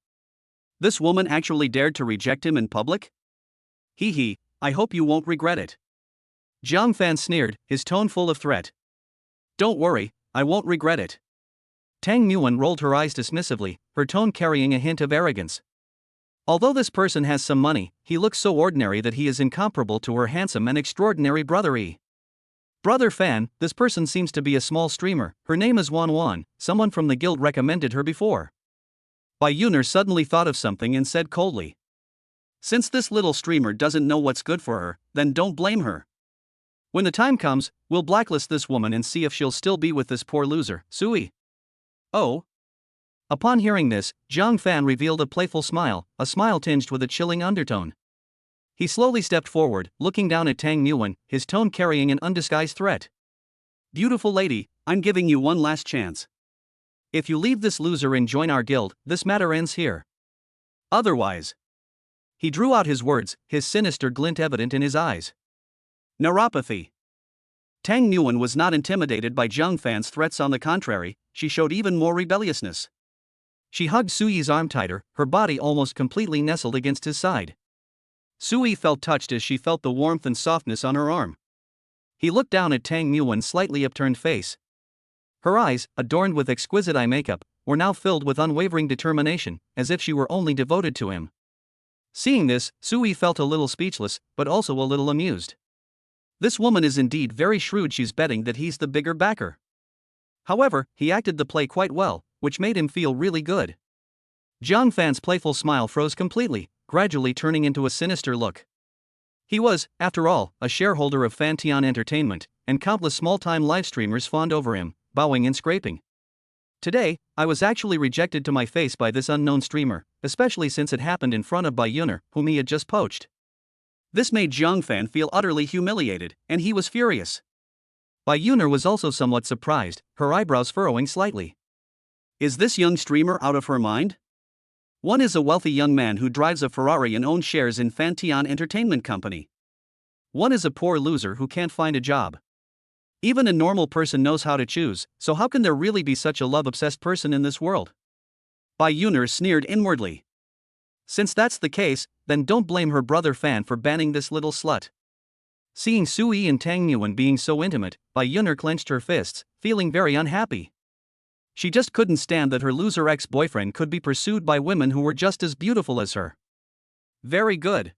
This woman actually dared to reject him in public? Hee, I hope you won't regret it. Zhang Fan sneered, his tone full of threat. Don't worry, I won't regret it. Tang Yuan rolled her eyes dismissively, her tone carrying a hint of arrogance. Although this person has some money, he looks so ordinary that he is incomparable to her handsome and extraordinary brother E. Brother Fan, this person seems to be a small streamer. Her name is Wan, someone from the guild recommended her before. Bai Yun'er suddenly thought of something and said coldly. Since this little streamer doesn't know what's good for her, then don't blame her. When the time comes, we'll blacklist this woman and see if she'll still be with this poor loser, Sui. Oh? Upon hearing this, Zhang Fan revealed a playful smile, a smile tinged with a chilling undertone. He slowly stepped forward, looking down at Tang Yuan, his tone carrying an undisguised threat. Beautiful lady, I'm giving you one last chance. If you leave this loser and join our guild, this matter ends here. Otherwise. He drew out his words, his sinister glint evident in his eyes. Neuropathy. Tang Yuan was not intimidated by Zhang Fan's threats. On the contrary, she showed even more rebelliousness. She hugged Sui's arm tighter, her body almost completely nestled against his side. Sui felt touched as she felt the warmth and softness on her arm. He looked down at Tang Yuan's slightly upturned face. Her eyes, adorned with exquisite eye makeup, were now filled with unwavering determination, as if she were only devoted to him. Seeing this, Sui felt a little speechless, but also a little amused. This woman is indeed very shrewd. She's betting that he's the bigger backer. However, he acted the play quite well, which made him feel really good. Zhang Fan's playful smile froze completely, gradually turning into a sinister look. He was, after all, a shareholder of Fantian Entertainment, and countless small-time live streamers fawned over him, bowing and scraping. Today, I was actually rejected to my face by this unknown streamer, especially since it happened in front of Bayuner, whom he had just poached. This made Jiang Fan feel utterly humiliated, and he was furious. Bayuner was also somewhat surprised, her eyebrows furrowing slightly. Is this young streamer out of her mind? One is a wealthy young man who drives a Ferrari and owns shares in Fanteon Entertainment Company. One is a poor loser who can't find a job. Even a normal person knows how to choose, so how can there really be such a love-obsessed person in this world? Bayuner sneered inwardly. Since that's the case, then don't blame her brother Fan for banning this little slut. Seeing Sui and Tang Yuan being so intimate, Bayuner clenched her fists, feeling very unhappy. She just couldn't stand that her loser ex-boyfriend could be pursued by women who were just as beautiful as her. Very good.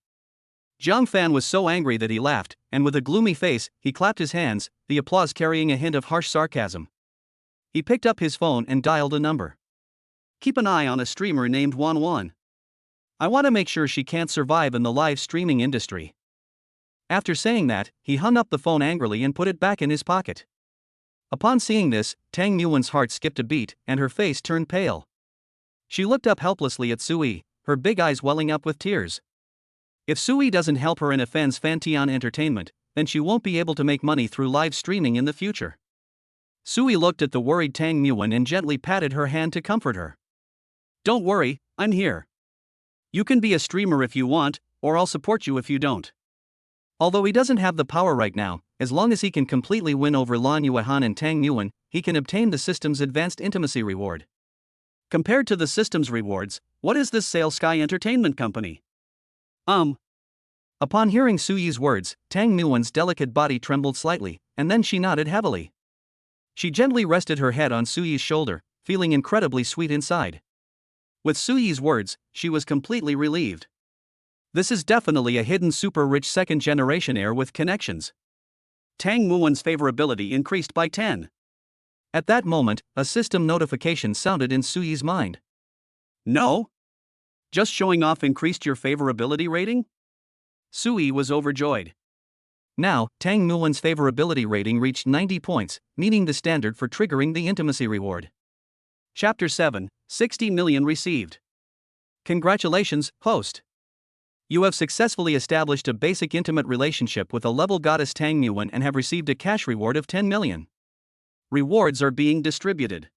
Jiang Fan was so angry that he laughed, and with a gloomy face, he clapped his hands, the applause carrying a hint of harsh sarcasm. He picked up his phone and dialed a number. Keep an eye on a streamer named Wan. I want to make sure she can't survive in the live streaming industry. After saying that, he hung up the phone angrily and put it back in his pocket. Upon seeing this, Tang Yuan's heart skipped a beat, and her face turned pale. She looked up helplessly at Sui, her big eyes welling up with tears. If Sui doesn't help her and offends Fanteon Entertainment, then she won't be able to make money through live streaming in the future. Sui looked at the worried Tang Yuan and gently patted her hand to comfort her. Don't worry, I'm here. You can be a streamer if you want, or I'll support you if you don't. Although he doesn't have the power right now, as long as he can completely win over Lan Yuehan and Tang Yuan, he can obtain the system's advanced intimacy reward. Compared to the system's rewards, what is this Sail Sky Entertainment Company? Upon hearing Suyi's words, Tang Yuan's delicate body trembled slightly, and then she nodded heavily. She gently rested her head on Suyi's shoulder, feeling incredibly sweet inside. With Suyi's words, she was completely relieved. This is definitely a hidden super-rich second-generation heir with connections. Tang Yuan's favorability increased by 10. At that moment, a system notification sounded in Suyi's mind. No? Just showing off increased your favorability rating? Sui was overjoyed. Now, Tang Yuan's favorability rating reached 90 points, meeting the standard for triggering the intimacy reward. Chapter 7, 60 million received. Congratulations, host. You have successfully established a basic intimate relationship with a level goddess Tang Yuan and have received a cash reward of 10 million. Rewards are being distributed.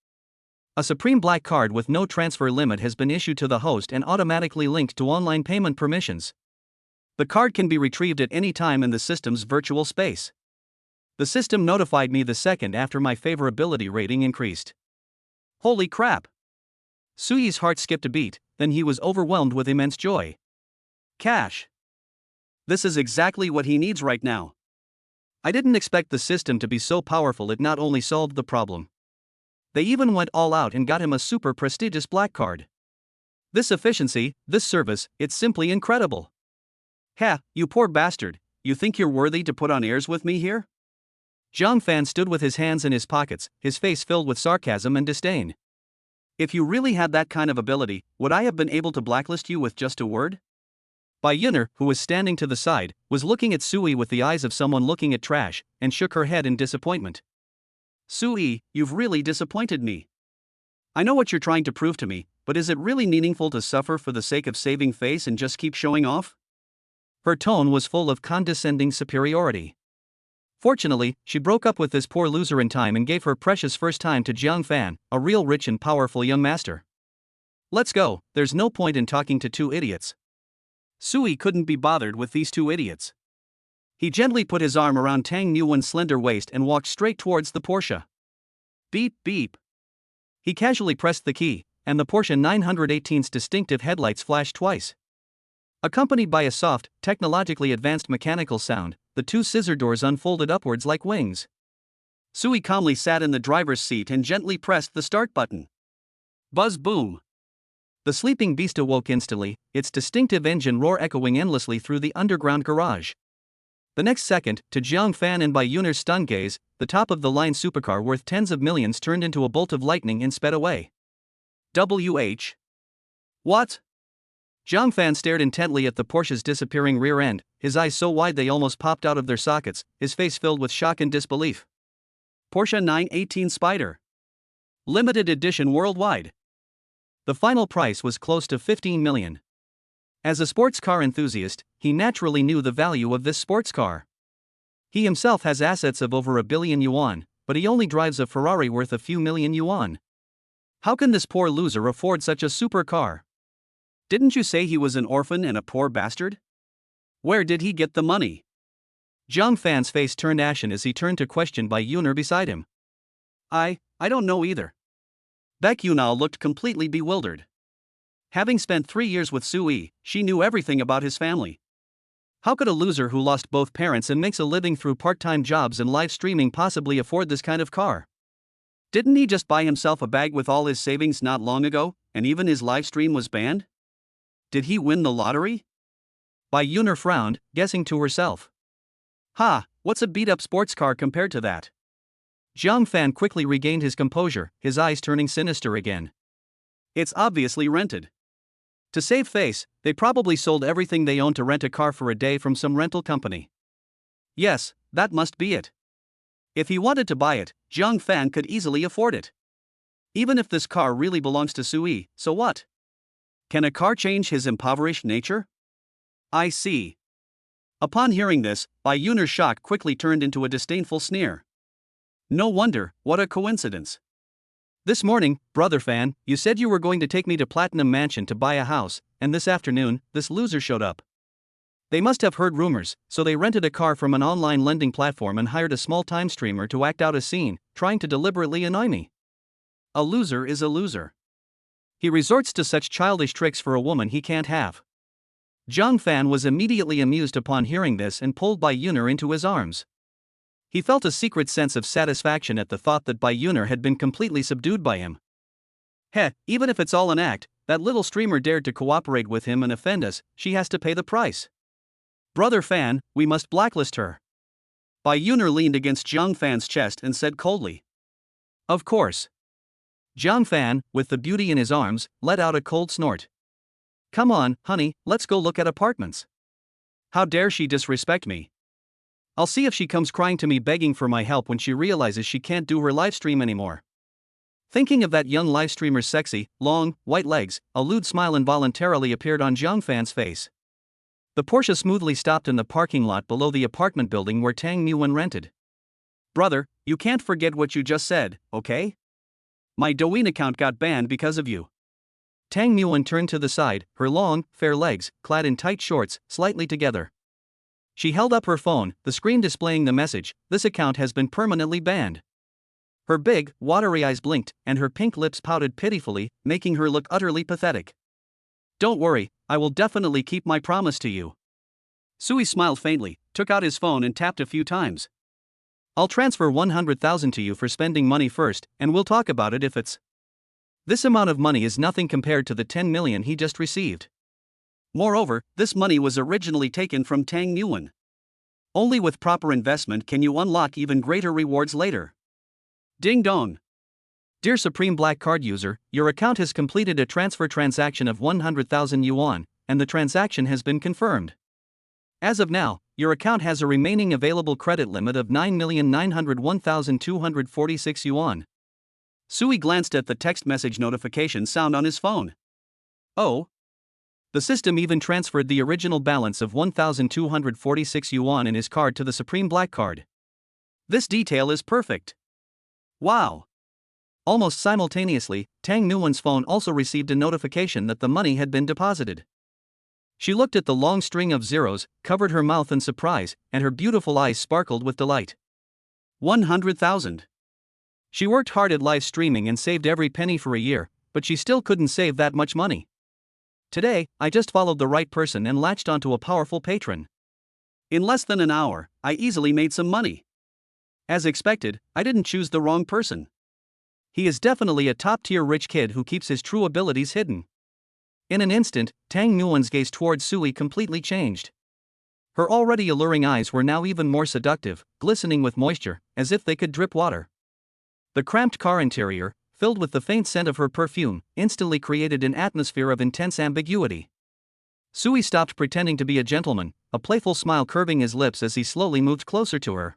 A supreme black card with no transfer limit has been issued to the host and automatically linked to online payment permissions. The card can be retrieved at any time in the system's virtual space. The system notified me the second after my favorability rating increased. Holy crap! Suyi's heart skipped a beat, then he was overwhelmed with immense joy. Cash. This is exactly what he needs right now. I didn't expect the system to be so powerful. It not only solved the problem. They even went all out and got him a super prestigious black card. This efficiency, this service, it's simply incredible. Ha, you poor bastard, you think you're worthy to put on airs with me here? Jiang Fan stood with his hands in his pockets, his face filled with sarcasm and disdain. If you really had that kind of ability, would I have been able to blacklist you with just a word? Bayuner, who was standing to the side, was looking at Sui with the eyes of someone looking at trash, and shook her head in disappointment. Sui, you've really disappointed me. I know what you're trying to prove to me, but is it really meaningful to suffer for the sake of saving face and just keep showing off? Her tone was full of condescending superiority. Fortunately, she broke up with this poor loser in time and gave her precious first time to Jiang Fan, a real rich and powerful young master. Let's go, there's no point in talking to two idiots. Sui couldn't be bothered with these two idiots. He gently put his arm around Tang Yuan's slender waist and walked straight towards the Porsche. Beep beep. He casually pressed the key, and the Porsche 918's distinctive headlights flashed twice. Accompanied by a soft, technologically advanced mechanical sound, the two scissor doors unfolded upwards like wings. Sui calmly sat in the driver's seat and gently pressed the start button. Buzz boom. The sleeping beast awoke instantly, its distinctive engine roar echoing endlessly through the underground garage. The next second, to Jiang Fan and Bayuner's stunned gaze, the top-of-the-line supercar worth tens of millions turned into a bolt of lightning and sped away. WH. What? Jiang Fan stared intently at the Porsche's disappearing rear end, his eyes so wide they almost popped out of their sockets, his face filled with shock and disbelief. Porsche 918 Spyder. Limited edition worldwide. The final price was close to 15 million. As a sports car enthusiast, he naturally knew the value of this sports car. He himself has assets of over 1 billion yuan, but he only drives a Ferrari worth a few million yuan. How can this poor loser afford such a supercar? Didn't you say he was an orphan and a poor bastard? Where did he get the money? Zhang Fan's face turned ashen as he turned to question Bai Yuner beside him. I don't know either. Baek Yunal looked completely bewildered. Having spent 3 years with Sui, she knew everything about his family. How could a loser who lost both parents and makes a living through part-time jobs and live streaming possibly afford this kind of car? Didn't he just buy himself a bag with all his savings not long ago, and even his live stream was banned? Did he win the lottery? Bai Yuner frowned, guessing to herself. Ha, what's a beat-up sports car compared to that? Zhang Fan quickly regained his composure, his eyes turning sinister again. It's obviously rented. To save face, they probably sold everything they owned to rent a car for a day from some rental company. Yes, that must be it. If he wanted to buy it, Zhang Fan could easily afford it. Even if this car really belongs to Sui, so what? Can a car change his impoverished nature? I see. Upon hearing this, Bai Yuner's shock quickly turned into a disdainful sneer. No wonder, what a coincidence. This morning, brother Fan, you said you were going to take me to Platinum Mansion to buy a house, and this afternoon, this loser showed up. They must have heard rumors, so they rented a car from an online lending platform and hired a small-time streamer to act out a scene, trying to deliberately annoy me. A loser is a loser. He resorts to such childish tricks for a woman he can't have. Zhang Fan was immediately amused upon hearing this and pulled Bai Yuner into his arms. He felt a secret sense of satisfaction at the thought that Bai Yuner had been completely subdued by him. Heh, even if it's all an act, that little streamer dared to cooperate with him and offend us, she has to pay the price. Brother Fan, we must blacklist her. Bai Yuner leaned against Zhang Fan's chest and said coldly. Of course. Zhang Fan, with the beauty in his arms, let out a cold snort. Come on, honey, let's go look at apartments. How dare she disrespect me? I'll see if she comes crying to me begging for my help when she realizes she can't do her live stream anymore. Thinking of that young live streamer's sexy, long, white legs, a lewd smile involuntarily appeared on Zhang Fan's face. The Porsche smoothly stopped in the parking lot below the apartment building where Tang Nguyen rented. Brother, you can't forget what you just said, okay? My Douyin account got banned because of you. Tang Nguyen turned to the side, her long, fair legs, clad in tight shorts, slightly together. She held up her phone, the screen displaying the message, "This account has been permanently banned." Her big, watery eyes blinked, and her pink lips pouted pitifully, making her look utterly pathetic. Don't worry, I will definitely keep my promise to you. Sui smiled faintly, took out his phone and tapped a few times. I'll transfer 100,000 to you for spending money first, and we'll talk about it if it's. This amount of money is nothing compared to the 10 million he just received. Moreover, this money was originally taken from Tang Nguyen. Only with proper investment can you unlock even greater rewards later. Ding dong. Dear Supreme Black Card user, your account has completed a transfer transaction of 100,000 yuan, and the transaction has been confirmed. As of now, your account has a remaining available credit limit of 9,901,246 yuan. Sui glanced at the text message notification sound on his phone. Oh. The system even transferred the original balance of 1,246 yuan in his card to the Supreme Black Card. This detail is perfect. Wow. Almost simultaneously, Tang Nguyen's phone also received a notification that the money had been deposited. She looked at the long string of zeros, covered her mouth in surprise, and her beautiful eyes sparkled with delight. 100,000. She worked hard at live streaming and saved every penny for a year, but she still couldn't save that much money. Today, I just followed the right person and latched onto a powerful patron. In less than an hour, I easily made some money. As expected, I didn't choose the wrong person. He is definitely a top-tier rich kid who keeps his true abilities hidden. In an instant, Tang Nguyen's gaze towards Sui completely changed. Her already alluring eyes were now even more seductive, glistening with moisture, as if they could drip water. The cramped car interior, filled with the faint scent of her perfume, instantly created an atmosphere of intense ambiguity. Sui stopped pretending to be a gentleman, a playful smile curving his lips as he slowly moved closer to her.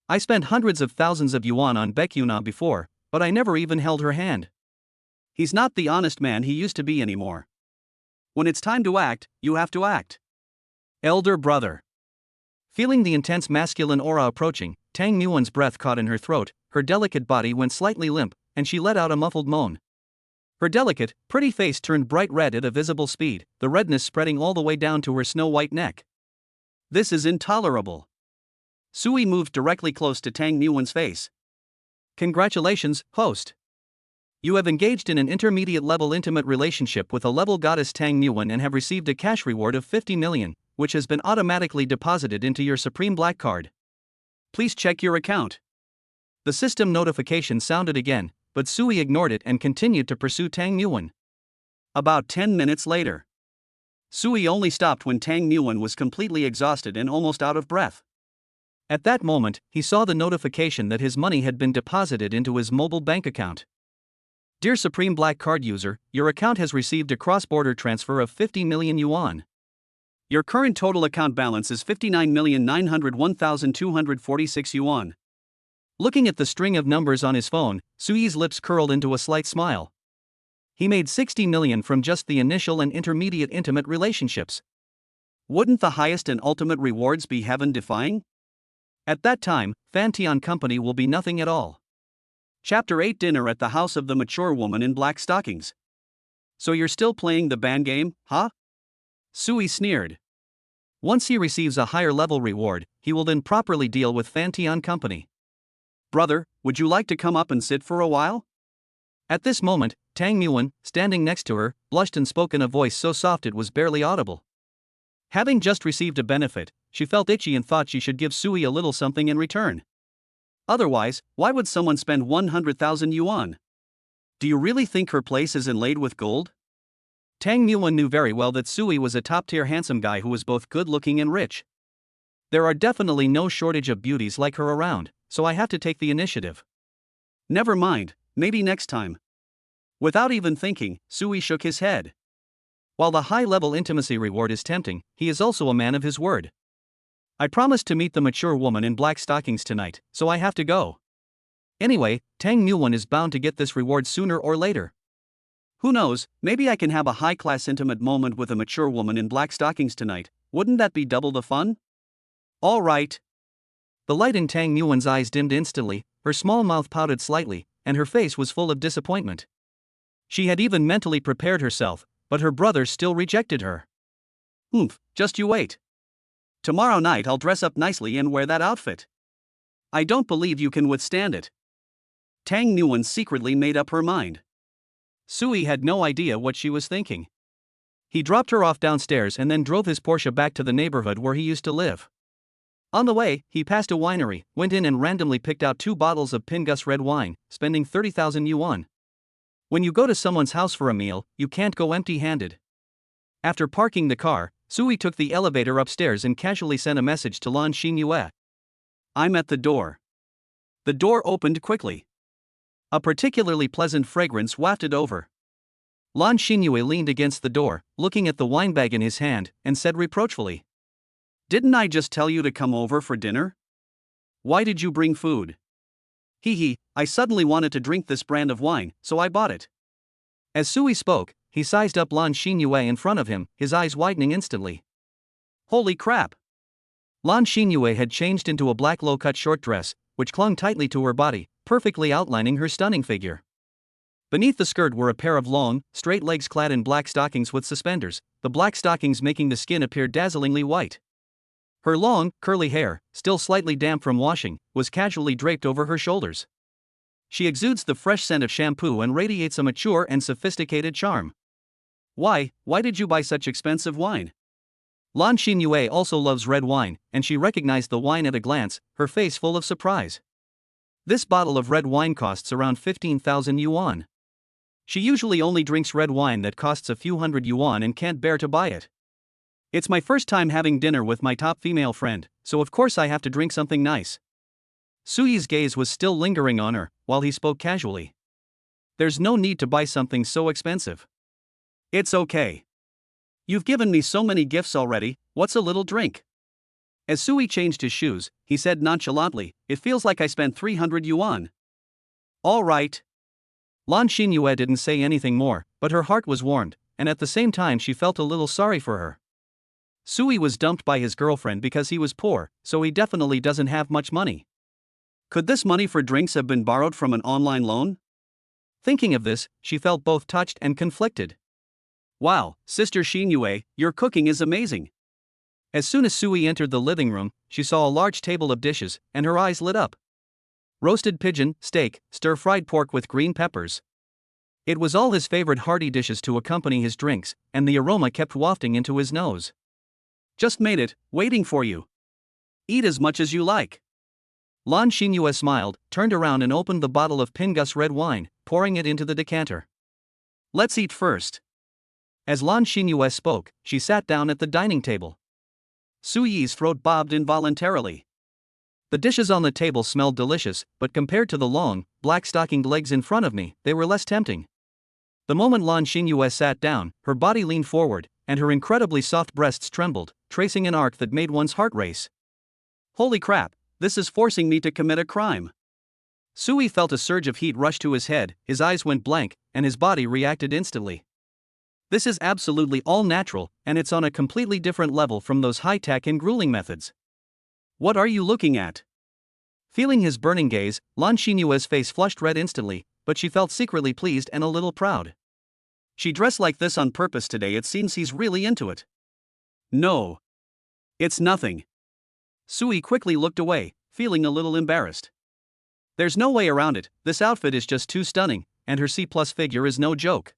I spent hundreds of thousands of yuan on Baekhyuna before, but I never even held her hand. He's not the honest man he used to be anymore. When it's time to act, you have to act. Elder brother. Feeling the intense masculine aura approaching, Tang Muon's breath caught in her throat, her delicate body went slightly limp, and she let out a muffled moan. Her delicate, pretty face turned bright red at a visible speed, the redness spreading all the way down to her snow-white neck. This is intolerable. Sui moved directly close to Tang Muon's face. Congratulations, host. You have engaged in an intermediate-level intimate relationship with a level goddess Tang Muon and have received a cash reward of 50 million, which has been automatically deposited into your Supreme Black Card. Please check your account. The system notification sounded again, but Sui ignored it and continued to pursue Tang Muon. About 10 minutes later. Sui only stopped when Tang Muon was completely exhausted and almost out of breath. At that moment, he saw the notification that his money had been deposited into his mobile bank account. Dear Supreme Black Card user, your account has received a cross-border transfer of 50 million yuan. Your current total account balance is 59,901,246 yuan. Looking at the string of numbers on his phone, Sui's lips curled into a slight smile. He made 60 million from just the initial and intermediate intimate relationships. Wouldn't the highest and ultimate rewards be heaven-defying? At that time, Fantian Company will be nothing at all. Chapter 8 Dinner at the House of the Mature Woman in Black Stockings. So you're still playing the band game, huh? Sui sneered. Once he receives a higher level reward, he will then properly deal with Fantian Company. Brother, would you like to come up and sit for a while? At this moment, Tang Muon, standing next to her, blushed and spoke in a voice so soft it was barely audible. Having just received a benefit, she felt itchy and thought she should give Sui a little something in return. Otherwise, why would someone spend 100,000 yuan? Do you really think her place is inlaid with gold? Tang Muon knew very well that Sui was a top-tier handsome guy who was both good-looking and rich. There are definitely no shortage of beauties like her around, so I have to take the initiative. Never mind, maybe next time. Without even thinking, Sui shook his head. While the high-level intimacy reward is tempting, he is also a man of his word. I promised to meet the mature woman in black stockings tonight, so I have to go. Anyway, Tang Muon is bound to get this reward sooner or later. Who knows, maybe I can have a high-class intimate moment with a mature woman in black stockings tonight. Wouldn't that be double the fun? All right. The light in Tang Muon's eyes dimmed instantly, her small mouth pouted slightly, and her face was full of disappointment. She had even mentally prepared herself, but her brother still rejected her. Just you wait. Tomorrow night I'll dress up nicely and wear that outfit. I don't believe you can withstand it. Tang Muon secretly made up her mind. Sui had no idea what she was thinking. He dropped her off downstairs and then drove his Porsche back to the neighborhood where he used to live. On the way, he passed a winery, went in and randomly picked out 2 bottles of Pingus red wine, spending 30,000 yuan. When you go to someone's house for a meal, you can't go empty-handed. After parking the car, Sui took the elevator upstairs and casually sent a message to Lan Xinyue. I'm at the door. The door opened quickly. A particularly pleasant fragrance wafted over. Lan Xinyue leaned against the door, looking at the wine bag in his hand, and said reproachfully, Didn't I just tell you to come over for dinner? Why did you bring food? I suddenly wanted to drink this brand of wine, so I bought it. As Sui spoke, he sized up Lan Xinyue in front of him, his eyes widening instantly. Holy crap! Lan Xinyue had changed into a black low-cut short dress, which clung tightly to her body, perfectly outlining her stunning figure. Beneath the skirt were a pair of long, straight legs clad in black stockings with suspenders, the black stockings making the skin appear dazzlingly white. Her long, curly hair, still slightly damp from washing, was casually draped over her shoulders. She exudes the fresh scent of shampoo and radiates a mature and sophisticated charm. Why did you buy such expensive wine? Lan Xinyue also loves red wine, and she recognized the wine at a glance, her face full of surprise. This bottle of red wine costs around 15,000 yuan. She usually only drinks red wine that costs a few hundred yuan and can't bear to buy it. It's my first time having dinner with my top female friend, so of course I have to drink something nice. Sui's gaze was still lingering on her, while he spoke casually. There's no need to buy something so expensive. It's okay. You've given me so many gifts already, what's a little drink? As Sui changed his shoes, he said nonchalantly, it feels like I spent 300 yuan. All right. Lan Xinyue didn't say anything more, but her heart was warmed, and at the same time she felt a little sorry for her. Sui was dumped by his girlfriend because he was poor, so he definitely doesn't have much money. Could this money for drinks have been borrowed from an online loan? Thinking of this, she felt both touched and conflicted. Wow, Sister Xinyue, your cooking is amazing. As soon as Sui entered the living room, she saw a large table of dishes, and her eyes lit up. Roasted pigeon, steak, stir-fried pork with green peppers. It was all his favorite hearty dishes to accompany his drinks, and the aroma kept wafting into his nose. Just made it, waiting for you. Eat as much as you like. Lan Xinyue smiled, turned around and opened the bottle of Pingus red wine, pouring it into the decanter. Let's eat first. As Lan Xinyue spoke, she sat down at the dining table. Suyi's throat bobbed involuntarily. The dishes on the table smelled delicious, but compared to the long, black-stockinged legs in front of me, they were less tempting. The moment Lan Xinyue sat down, her body leaned forward, and her incredibly soft breasts trembled, tracing an arc that made one's heart race. Holy crap, this is forcing me to commit a crime. Sui felt a surge of heat rush to his head, his eyes went blank, and his body reacted instantly. This is absolutely all natural, and it's on a completely different level from those high-tech and grueling methods. What are you looking at? Feeling his burning gaze, Lan Xinyue's face flushed red instantly, but she felt secretly pleased and a little proud. She dressed like this on purpose today, it seems he's really into it. No. It's nothing. Sui quickly looked away, feeling a little embarrassed. There's no way around it, this outfit is just too stunning, and her C+ figure is no joke.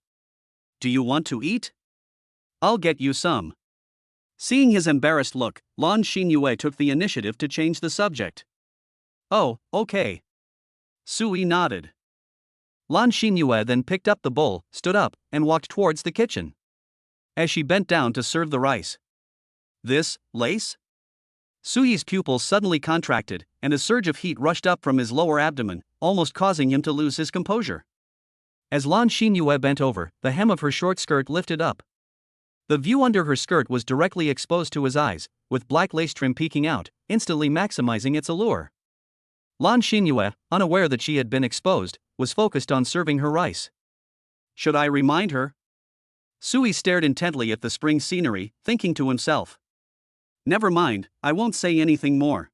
Do you want to eat? I'll get you some. Seeing his embarrassed look, Lan Xinyue took the initiative to change the subject. Oh, okay. Sui nodded. Lan Xinyue then picked up the bowl, stood up, and walked towards the kitchen. As she bent down to serve the rice. This, lace? Sui's pupils suddenly contracted, and a surge of heat rushed up from his lower abdomen, almost causing him to lose his composure. As Lan Xinyue bent over, the hem of her short skirt lifted up. The view under her skirt was directly exposed to his eyes, with black lace trim peeking out, instantly maximizing its allure. Lan Xinyue, unaware that she had been exposed, was focused on serving her rice. Should I remind her? Sui stared intently at the spring scenery, thinking to himself. Never mind, I won't say anything more.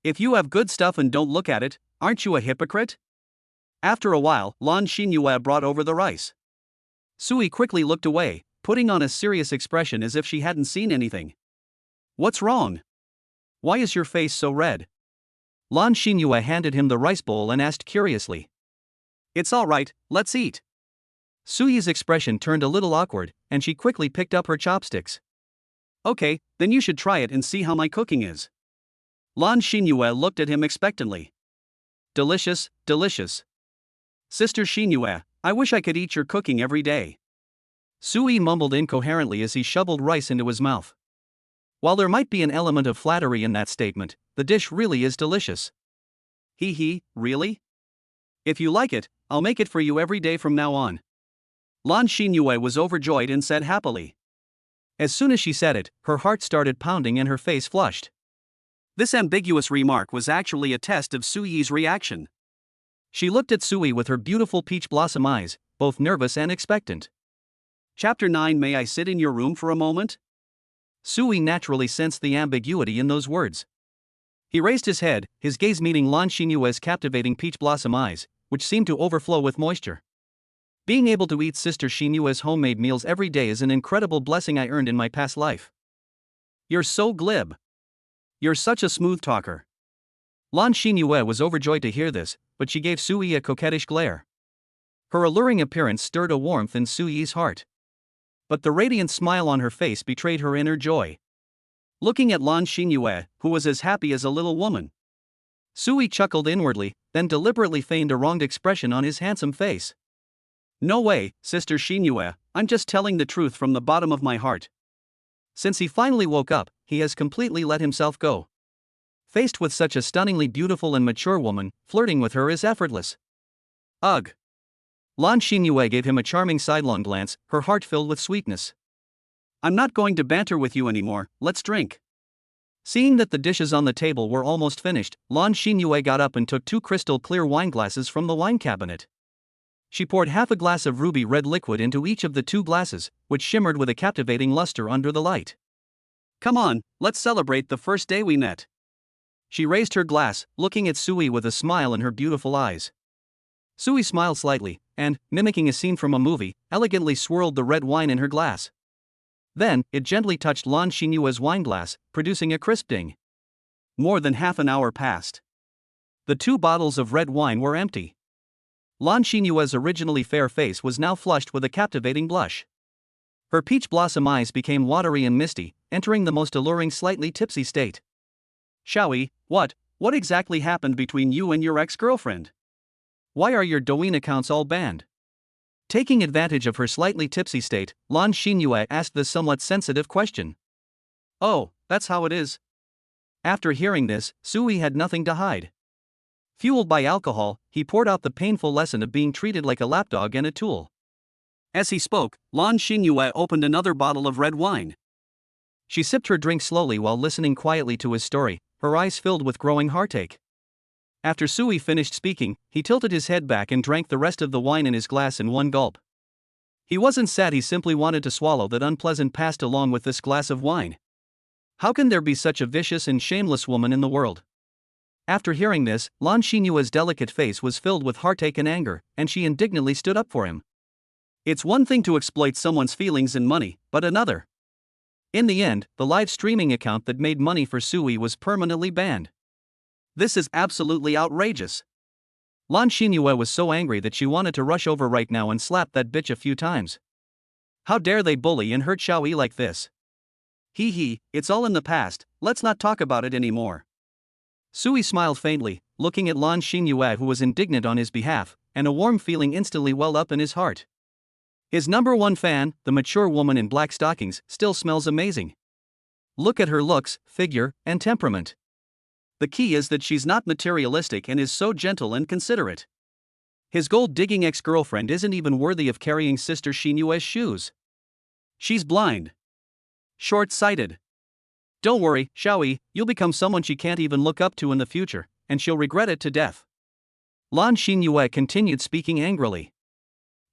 If you have good stuff and don't look at it, aren't you a hypocrite? After a while, Lan Xinyue brought over the rice. Sui quickly looked away, putting on a serious expression as if she hadn't seen anything. What's wrong? Why is your face so red? Lan Xinyue handed him the rice bowl and asked curiously. It's all right, let's eat. Sui's expression turned a little awkward, and she quickly picked up her chopsticks. Okay, then you should try it and see how my cooking is. Lan Xinyue looked at him expectantly. Delicious, delicious. Sister Xinyue, I wish I could eat your cooking every day. Sui mumbled incoherently as he shoveled rice into his mouth. While there might be an element of flattery in that statement, the dish really is delicious. Hee, really? If you like it, I'll make it for you every day from now on. Lan Xinyue was overjoyed and said happily. As soon as she said it, her heart started pounding and her face flushed. This ambiguous remark was actually a test of Sui's reaction. She looked at Sui with her beautiful peach blossom eyes, both nervous and expectant. Chapter 9. May I sit in your room for a moment? Sui naturally sensed the ambiguity in those words. He raised his head, his gaze meeting Lan Xinyue's captivating peach blossom eyes, which seemed to overflow with moisture. Being able to eat Sister Xinyue's homemade meals every day is an incredible blessing I earned in my past life. You're so glib. You're such a smooth talker. Lan Xinyue was overjoyed to hear this, but she gave Sui a coquettish glare. Her alluring appearance stirred a warmth in Sui's heart. But the radiant smile on her face betrayed her inner joy. Looking at Lan Xinyue, who was as happy as a little woman, Sui chuckled inwardly, then deliberately feigned a wronged expression on his handsome face. No way, Sister Xinyue, I'm just telling the truth from the bottom of my heart. Since he finally woke up, he has completely let himself go. Faced with such a stunningly beautiful and mature woman, flirting with her is effortless. Ugh. Lan Xinyue gave him a charming sidelong glance, her heart filled with sweetness. I'm not going to banter with you anymore, let's drink. Seeing that the dishes on the table were almost finished, Lan Xinyue got up and took 2 crystal clear wine glasses from the wine cabinet. She poured half a glass of ruby red liquid into each of the 2 glasses, which shimmered with a captivating luster under the light. Come on, let's celebrate the first day we met. She raised her glass, looking at Sui with a smile in her beautiful eyes. Sui smiled slightly, and, mimicking a scene from a movie, elegantly swirled the red wine in her glass. Then, it gently touched Lan Xinyue's wineglass, producing a crisp ding. More than half an hour passed. The 2 bottles of red wine were empty. Lan Xinyue's originally fair face was now flushed with a captivating blush. Her peach blossom eyes became watery and misty, entering the most alluring slightly tipsy state. Xiaoyi, what exactly happened between you and your ex-girlfriend? Why are your Douyin accounts all banned? Taking advantage of her slightly tipsy state, Lan Xinyue asked the somewhat sensitive question. Oh, that's how it is. After hearing this, Sui had nothing to hide. Fueled by alcohol, he poured out the painful lesson of being treated like a lapdog and a tool. As he spoke, Lan Xinyue opened another bottle of red wine. She sipped her drink slowly while listening quietly to his story, her eyes filled with growing heartache. After Sui finished speaking, he tilted his head back and drank the rest of the wine in his glass in one gulp. He wasn't sad, he simply wanted to swallow that unpleasant past along with this glass of wine. How can there be such a vicious and shameless woman in the world? After hearing this, Lan Xinyue's delicate face was filled with heartache and anger, and she indignantly stood up for him. It's one thing to exploit someone's feelings and money, but another. In the end, the live streaming account that made money for Sui was permanently banned. This is absolutely outrageous. Lan Xinyue was so angry that she wanted to rush over right now and slap that bitch a few times. How dare they bully and hurt Xiaoyi like this? Hee, it's all in the past, let's not talk about it anymore. Sui smiled faintly, looking at Lan Xinyue, who was indignant on his behalf, and a warm feeling instantly welled up in his heart. His number 1 fan, the mature woman in black stockings, still smells amazing. Look at her looks, figure, and temperament. The key is that she's not materialistic and is so gentle and considerate. His gold-digging ex-girlfriend isn't even worthy of carrying Sister Xinyue's shoes. She's blind. Short-sighted. Don't worry, Xiaoyi, you'll become someone she can't even look up to in the future, and she'll regret it to death. Lan Xinyue continued speaking angrily.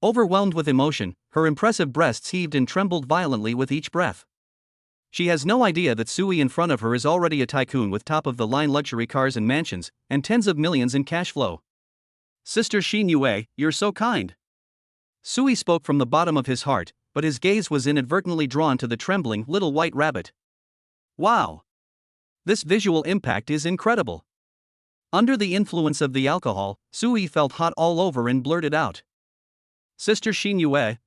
Overwhelmed with emotion, her impressive breasts heaved and trembled violently with each breath. She has no idea that Sui in front of her is already a tycoon with top-of-the-line luxury cars and mansions, and tens of millions in cash flow. Sister Xinyue, you're so kind. Sui spoke from the bottom of his heart, but his gaze was inadvertently drawn to the trembling little white rabbit. Wow! This visual impact is incredible. Under the influence of the alcohol, Sui felt hot all over and blurted out. Sister Xinyue,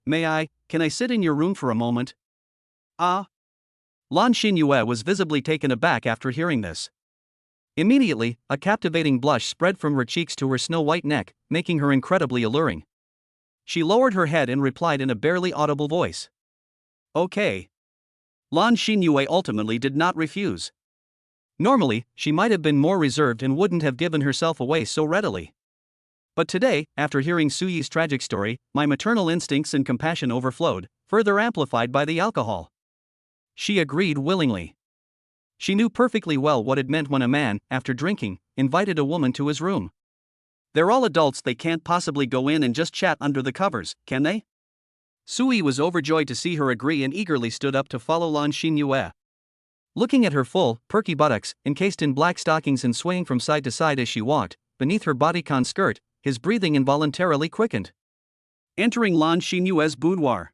can I sit in your room for a moment? Ah? Lan Xinyue was visibly taken aback after hearing this. Immediately, a captivating blush spread from her cheeks to her snow-white neck, making her incredibly alluring. She lowered her head and replied in a barely audible voice. Okay. Lan Xinyue ultimately did not refuse. Normally, she might have been more reserved and wouldn't have given herself away so readily. But today, after hearing Suyi's tragic story, my maternal instincts and compassion overflowed, further amplified by the alcohol. She agreed willingly. She knew perfectly well what it meant when a man, after drinking, invited a woman to his room. They're all adults, they can't possibly go in and just chat under the covers, can they? Sui was overjoyed to see her agree and eagerly stood up to follow Lan Xinyue. Looking at her full, perky buttocks, encased in black stockings and swaying from side to side as she walked, beneath her bodycon skirt, his breathing involuntarily quickened. Entering Lan Xinyue's boudoir.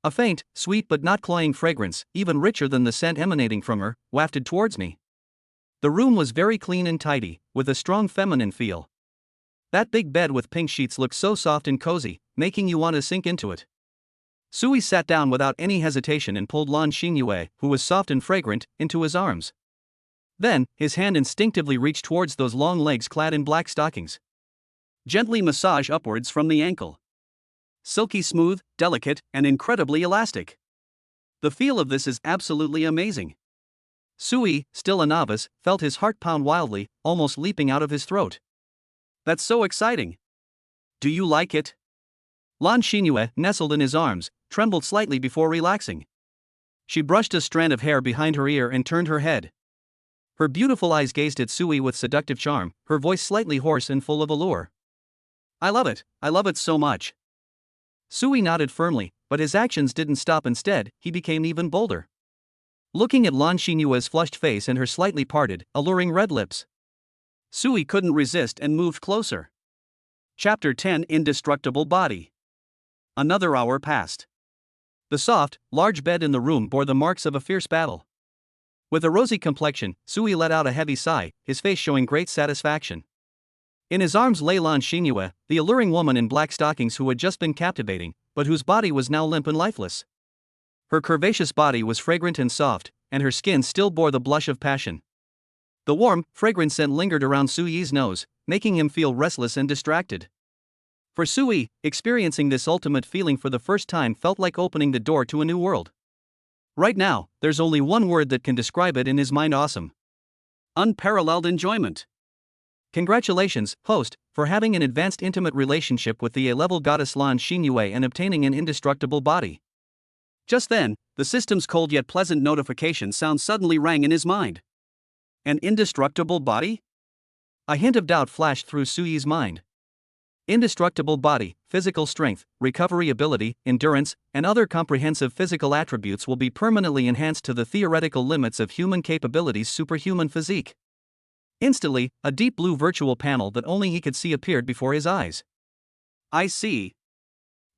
A faint, sweet but not cloying fragrance, even richer than the scent emanating from her, wafted towards me. The room was very clean and tidy, with a strong feminine feel. That big bed with pink sheets looked so soft and cozy, making you want to sink into it. Sui sat down without any hesitation and pulled Lan Xinyue, who was soft and fragrant, into his arms. Then, his hand instinctively reached towards those long legs clad in black stockings. Gently massage upwards from the ankle. Silky smooth, delicate, and incredibly elastic. The feel of this is absolutely amazing. Sui, still a novice, felt his heart pound wildly, almost leaping out of his throat. That's so exciting. Do you like it? Lan Xinyue, nestled in his arms, trembled slightly before relaxing. She brushed a strand of hair behind her ear and turned her head. Her beautiful eyes gazed at Sui with seductive charm, her voice slightly hoarse and full of allure. I love it so much. Sui nodded firmly, but his actions didn't stop. Instead, he became even bolder. Looking at Lan Xinyue's flushed face and her slightly parted, alluring red lips, Sui couldn't resist and moved closer. Chapter 10: Indestructible Body. Another hour passed. The soft, large bed in the room bore the marks of a fierce battle. With a rosy complexion, Sui let out a heavy sigh, his face showing great satisfaction. In his arms lay Lan Xinyue, the alluring woman in black stockings who had just been captivating, but whose body was now limp and lifeless. Her curvaceous body was fragrant and soft, and her skin still bore the blush of passion. The warm, fragrant scent lingered around Sui's nose, making him feel restless and distracted. For Sui, experiencing this ultimate feeling for the first time felt like opening the door to a new world. Right now, there's only one word that can describe it in his mind: awesome. Unparalleled enjoyment. Congratulations, host, for having an advanced intimate relationship with the A-level goddess Lan Xinyue and obtaining an indestructible body. Just then, the system's cold yet pleasant notification sound suddenly rang in his mind. An indestructible body? A hint of doubt flashed through Sui's mind. Indestructible body, physical strength, recovery ability, endurance, and other comprehensive physical attributes will be permanently enhanced to the theoretical limits of human capabilities. Superhuman physique. Instantly, a deep blue virtual panel that only he could see appeared before his eyes. I see.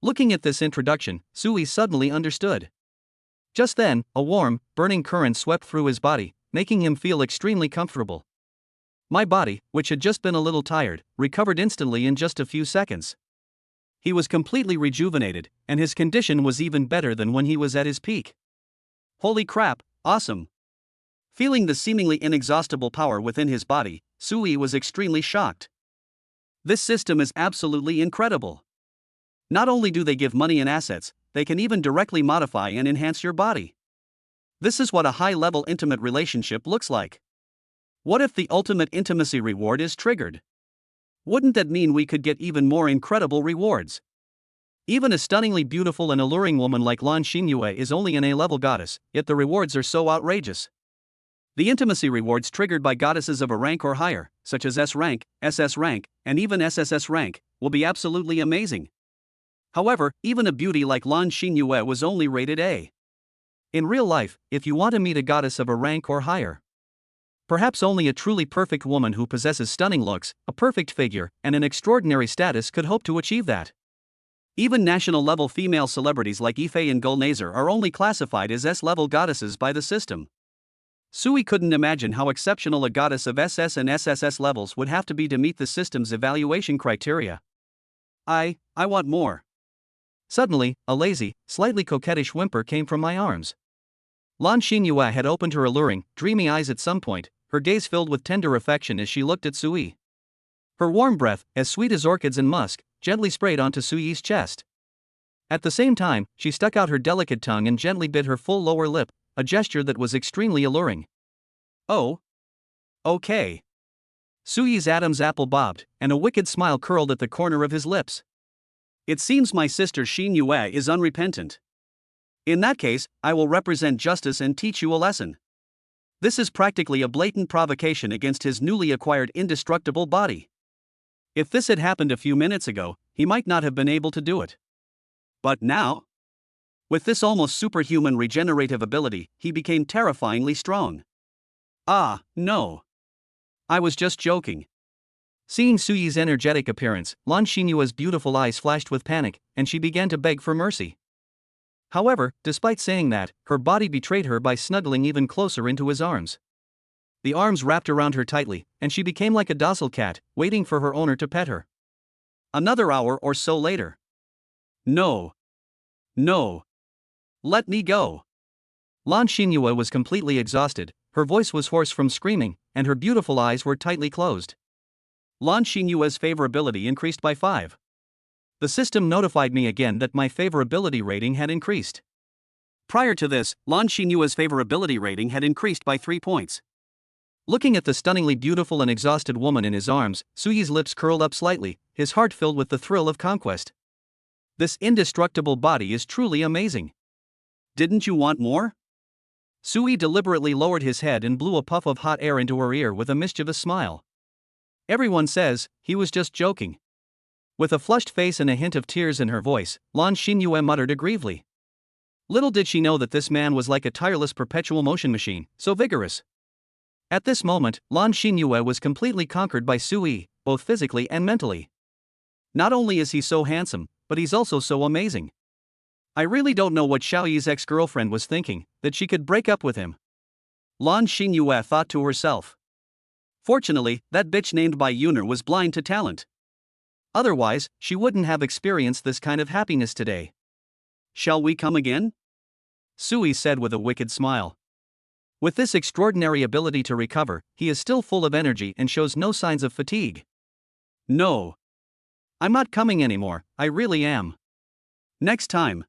Looking at this introduction, Sui suddenly understood. Just then, a warm, burning current swept through his body, making him feel extremely comfortable. My body, which had just been a little tired, recovered instantly in just a few seconds. He was completely rejuvenated, and his condition was even better than when he was at his peak. Holy crap, awesome! Feeling the seemingly inexhaustible power within his body, Sui was extremely shocked. This system is absolutely incredible. Not only do they give money and assets, they can even directly modify and enhance your body. This is what a high-level intimate relationship looks like. What if the ultimate intimacy reward is triggered? Wouldn't that mean we could get even more incredible rewards? Even a stunningly beautiful and alluring woman like Lan Xinyue is only an A-level goddess, yet the rewards are so outrageous. The intimacy rewards triggered by goddesses of a rank or higher, such as S rank, SS rank, and even SSS rank, will be absolutely amazing. However, even a beauty like Lan Xinyue was only rated A. In real life, if you want to meet a goddess of a rank or higher, perhaps only a truly perfect woman who possesses stunning looks, a perfect figure, and an extraordinary status could hope to achieve that. Even national-level female celebrities like Ife and Gulnazer are only classified as S-level goddesses by the system. Sui couldn't imagine how exceptional a goddess of SS and SSS levels would have to be to meet the system's evaluation criteria. I want more. Suddenly, a lazy, slightly coquettish whimper came from my arms. Lan Xinyue had opened her alluring, dreamy eyes at some point, her gaze filled with tender affection as she looked at Sui. Her warm breath, as sweet as orchids and musk, gently sprayed onto Sui's chest. At the same time, she stuck out her delicate tongue and gently bit her full lower lip, a gesture that was extremely alluring. Oh. Okay. Sui's Adam's apple bobbed, and a wicked smile curled at the corner of his lips. It seems my sister Xinyue is unrepentant. In that case, I will represent justice and teach you a lesson. This is practically a blatant provocation against his newly acquired indestructible body. If this had happened a few minutes ago, he might not have been able to do it. But now? With this almost superhuman regenerative ability, he became terrifyingly strong. Ah, no. I was just joking. Seeing Sui's energetic appearance, Lan Xinyue's beautiful eyes flashed with panic, and she began to beg for mercy. However, despite saying that, her body betrayed her by snuggling even closer into his arms. The arms wrapped around her tightly, and she became like a docile cat, waiting for her owner to pet her. Another hour or so later. No. No. Let me go. Lan Xinyue was completely exhausted, her voice was hoarse from screaming, and her beautiful eyes were tightly closed. Lan Xinyue's favorability increased by 5. The system notified me again that my favorability rating had increased. Prior to this, Lan Xinyue's favorability rating had increased by 3 points. Looking at the stunningly beautiful and exhausted woman in his arms, Sui's lips curled up slightly, his heart filled with the thrill of conquest. This indestructible body is truly amazing. Didn't you want more? Sui deliberately lowered his head and blew a puff of hot air into her ear with a mischievous smile. Everyone says, he was just joking. With a flushed face and a hint of tears in her voice, Lan Xinyue muttered aggrievely. Little did she know that this man was like a tireless perpetual motion machine, so vigorous. At this moment, Lan Xinyue was completely conquered by Sui, both physically and mentally. Not only is he so handsome, but he's also so amazing. I really don't know what Xiaoyi's ex-girlfriend was thinking, that she could break up with him. Lan Xinyue thought to herself. Fortunately, that bitch named Bai Yuner was blind to talent. Otherwise, she wouldn't have experienced this kind of happiness today. Shall we come again? Sui said with a wicked smile. With this extraordinary ability to recover, he is still full of energy and shows no signs of fatigue. No. I'm not coming anymore, I really am. Next time.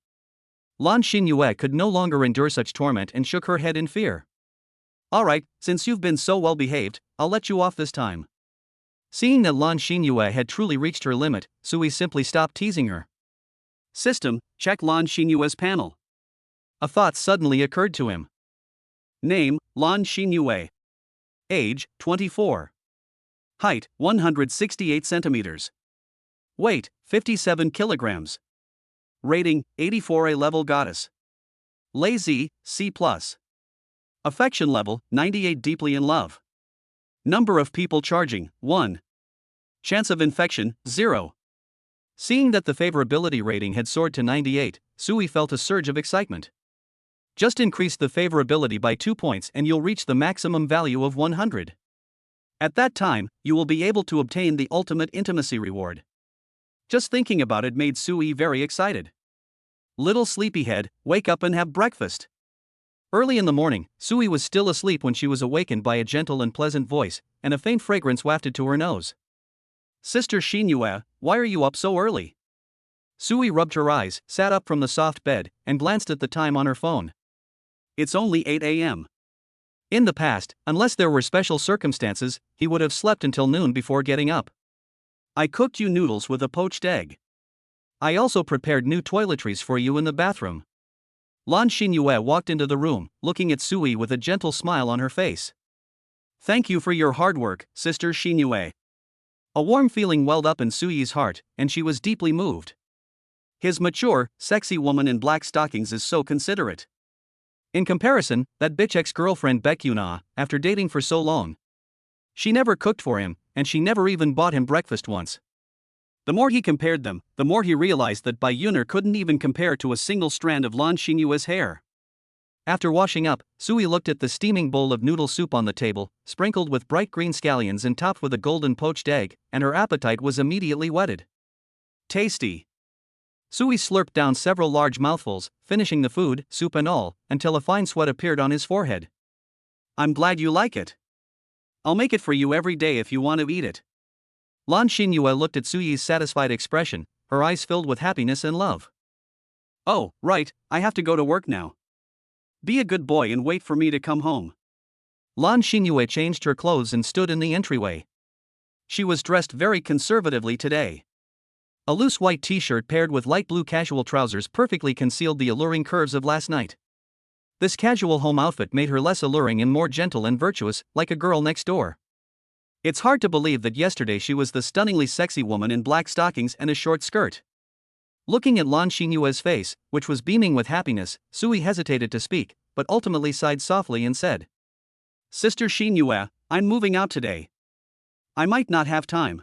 Lan Xinyue could no longer endure such torment and shook her head in fear. Alright, since you've been so well behaved, I'll let you off this time. Seeing that Lan Xinyue had truly reached her limit, Sui simply stopped teasing her. System, check Lan Xinyue's panel. A thought suddenly occurred to him. Name, Lan Xinyue. Age, 24. Height, 168 centimeters. Weight, 57 kilograms. Rating, 84, a level goddess. Lazy, C+. Affection level, 98, deeply in love. Number of people charging, 1. Chance of infection, 0. Seeing that the favorability rating had soared to 98, Sui felt a surge of excitement. Just increase the favorability by 2 points and you'll reach the maximum value of 100. At that time, you will be able to obtain the ultimate intimacy reward. Just thinking about it made Sui very excited. Little sleepyhead, wake up and have breakfast. Early in the morning, Sui was still asleep when she was awakened by a gentle and pleasant voice, and a faint fragrance wafted to her nose. Sister Xinyue, why are you up so early? Sui rubbed her eyes, sat up from the soft bed, and glanced at the time on her phone. It's only 8 a.m. In the past, unless there were special circumstances, he would have slept until noon before getting up. I cooked you noodles with a poached egg. I also prepared new toiletries for you in the bathroom. Lan Xinyue walked into the room, looking at Sui with a gentle smile on her face. Thank you for your hard work, Sister Xinyue. A warm feeling welled up in Sui's heart, and she was deeply moved. His mature, sexy woman in black stockings is so considerate. In comparison, that bitch ex-girlfriend Baekuna, after dating for so long. She never cooked for him, and she never even bought him breakfast once. The more he compared them, the more he realized that Bai Yuner couldn't even compare to a single strand of Lan Xinyue's hair. After washing up, Sui looked at the steaming bowl of noodle soup on the table, sprinkled with bright green scallions and topped with a golden poached egg, and her appetite was immediately whetted. Tasty. Sui slurped down several large mouthfuls, finishing the food, soup and all, until a fine sweat appeared on his forehead. I'm glad you like it. I'll make it for you every day if you want to eat it. Lan Xinyue looked at Sui's satisfied expression, her eyes filled with happiness and love. Oh, right, I have to go to work now. Be a good boy and wait for me to come home. Lan Xinyue changed her clothes and stood in the entryway. She was dressed very conservatively today. A loose white t-shirt paired with light blue casual trousers perfectly concealed the alluring curves of last night. This casual home outfit made her less alluring and more gentle and virtuous, like a girl next door. It's hard to believe that yesterday she was the stunningly sexy woman in black stockings and a short skirt. Looking at Lan Xinyue's face, which was beaming with happiness, Sui hesitated to speak, but ultimately sighed softly and said, Sister Xinyue, I'm moving out today. I might not have time.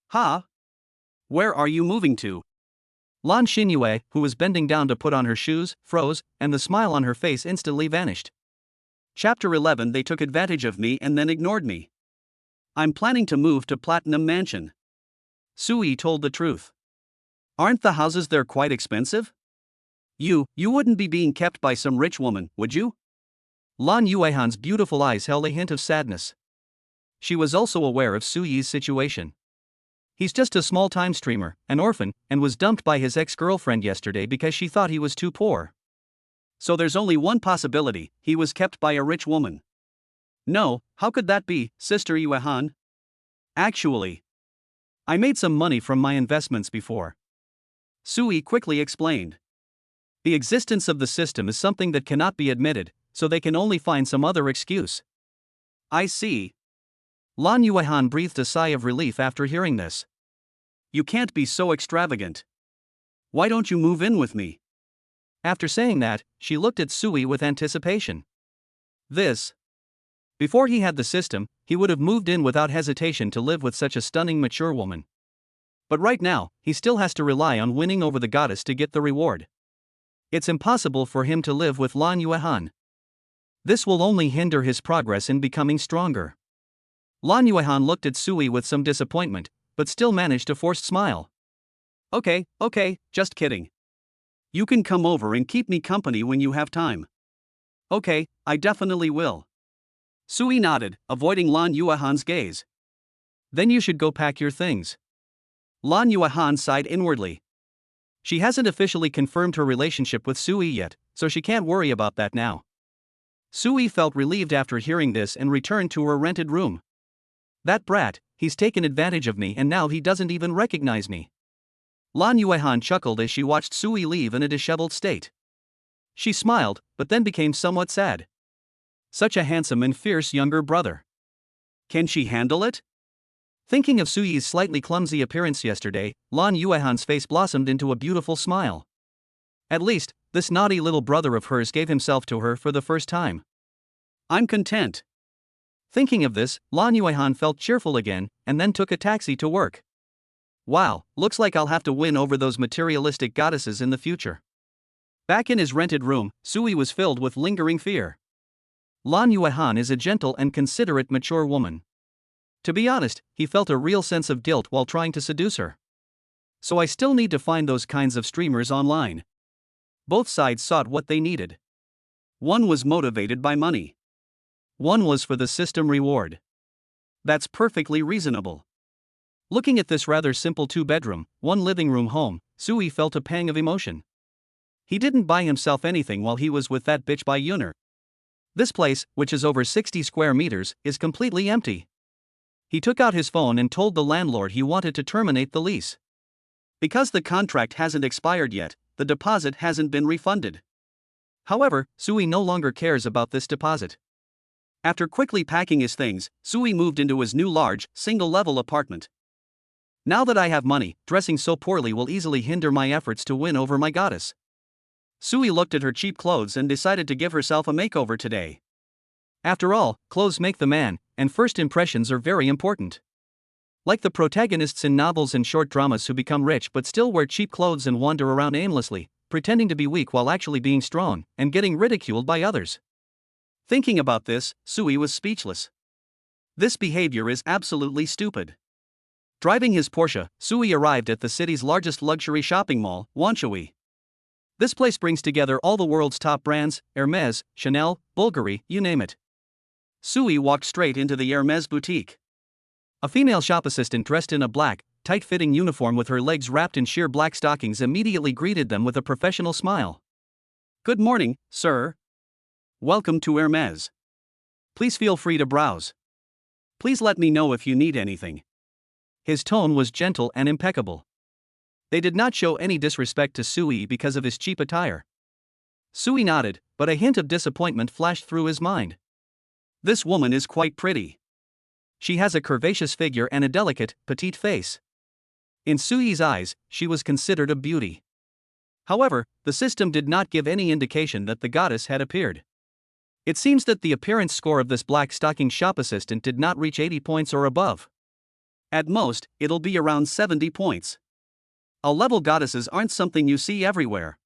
Ha? Where are you moving to? Lan Xinyue, who was bending down to put on her shoes, froze, and the smile on her face instantly vanished. Chapter 11. They took advantage of me and then ignored me. I'm planning to move to Platinum Mansion. Sui told the truth. Aren't the houses there quite expensive? You wouldn't be being kept by some rich woman, would you? Lan Yuehan's beautiful eyes held a hint of sadness. She was also aware of Sui's situation. He's just a small-time streamer, an orphan, and was dumped by his ex-girlfriend yesterday because she thought he was too poor. So there's only one possibility, he was kept by a rich woman. No, how could that be, Sister Yuehan? Actually, I made some money from my investments before. Sui quickly explained. The existence of the system is something that cannot be admitted, so they can only find some other excuse. I see. Lan Yuehan breathed a sigh of relief after hearing this. You can't be so extravagant. Why don't you move in with me? After saying that, she looked at Sui with anticipation. Before he had the system, he would have moved in without hesitation to live with such a stunning mature woman. But right now, he still has to rely on winning over the goddess to get the reward. It's impossible for him to live with Lan Yuehan. This will only hinder his progress in becoming stronger. Lan Yuehan looked at Sui with some disappointment, but still managed a forced smile. Okay, just kidding. You can come over and keep me company when you have time. Okay, I definitely will. Sui nodded, avoiding Lan Yuehan's gaze. Then you should go pack your things. Lan Yuehan sighed inwardly. She hasn't officially confirmed her relationship with Sui yet, so she can't worry about that now. Sui felt relieved after hearing this and returned to her rented room. That brat, he's taken advantage of me and now he doesn't even recognize me. Lan Yuehan chuckled as she watched Sui leave in a disheveled state. She smiled, but then became somewhat sad. Such a handsome and fierce younger brother. Can she handle it? Thinking of Sui's slightly clumsy appearance yesterday, Lan Yuehan's face blossomed into a beautiful smile. At least, this naughty little brother of hers gave himself to her for the first time. I'm content. Thinking of this, Lan Yuehan felt cheerful again, and then took a taxi to work. Wow, looks like I'll have to win over those materialistic goddesses in the future. Back in his rented room, Sui was filled with lingering fear. Lan Yuehan is a gentle and considerate mature woman. To be honest, he felt a real sense of guilt while trying to seduce her. So I still need to find those kinds of streamers online. Both sides sought what they needed. One was motivated by money. One was for the system reward. That's perfectly reasonable. Looking at this rather simple 2-bedroom, 1 living room home, Sui felt a pang of emotion. He didn't buy himself anything while he was with that bitch by Yuner. This place, which is over 60 square meters, is completely empty. He took out his phone and told the landlord he wanted to terminate the lease. Because the contract hasn't expired yet, the deposit hasn't been refunded. However, Sui no longer cares about this deposit. After quickly packing his things, Sui moved into his new large, single-level apartment. Now that I have money, dressing so poorly will easily hinder my efforts to win over my goddess. Sui looked at her cheap clothes and decided to give herself a makeover today. After all, clothes make the man, and first impressions are very important. Like the protagonists in novels and short dramas who become rich but still wear cheap clothes and wander around aimlessly, pretending to be weak while actually being strong, and getting ridiculed by others. Thinking about this, Sui was speechless. This behavior is absolutely stupid. Driving his Porsche, Sui arrived at the city's largest luxury shopping mall, Wanshui. This place brings together all the world's top brands: Hermes, Chanel, Bulgari, you name it. Sui walked straight into the Hermes boutique. A female shop assistant dressed in a black, tight-fitting uniform with her legs wrapped in sheer black stockings immediately greeted them with a professional smile. Good morning, sir. Welcome to Hermes. Please feel free to browse. Please let me know if you need anything. His tone was gentle and impeccable. They did not show any disrespect to Sui because of his cheap attire. Sui nodded, but a hint of disappointment flashed through his mind. This woman is quite pretty. She has a curvaceous figure and a delicate, petite face. In Sui's eyes, she was considered a beauty. However, the system did not give any indication that the goddess had appeared. It seems that the appearance score of this black stocking shop assistant did not reach 80 points or above. At most, it'll be around 70 points. A-level goddesses aren't something you see everywhere.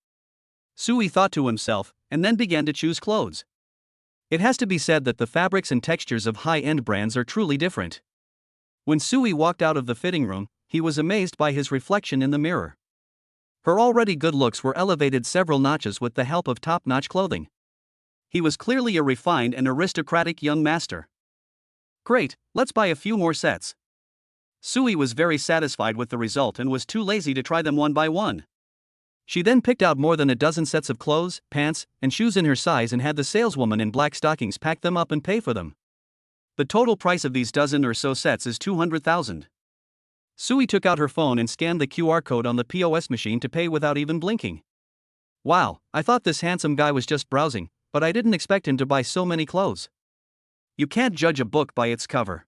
Sui thought to himself, and then began to choose clothes. It has to be said that the fabrics and textures of high-end brands are truly different. When Sui walked out of the fitting room, he was amazed by his reflection in the mirror. Her already good looks were elevated several notches with the help of top-notch clothing. He was clearly a refined and aristocratic young master. Great, let's buy a few more sets. Sui was very satisfied with the result and was too lazy to try them one by one. She then picked out more than a dozen sets of clothes, pants, and shoes in her size and had the saleswoman in black stockings pack them up and pay for them. The total price of these dozen or so sets is 200,000. Sui took out her phone and scanned the QR code on the POS machine to pay without even blinking. Wow, I thought this handsome guy was just browsing, but I didn't expect him to buy so many clothes. You can't judge a book by its cover.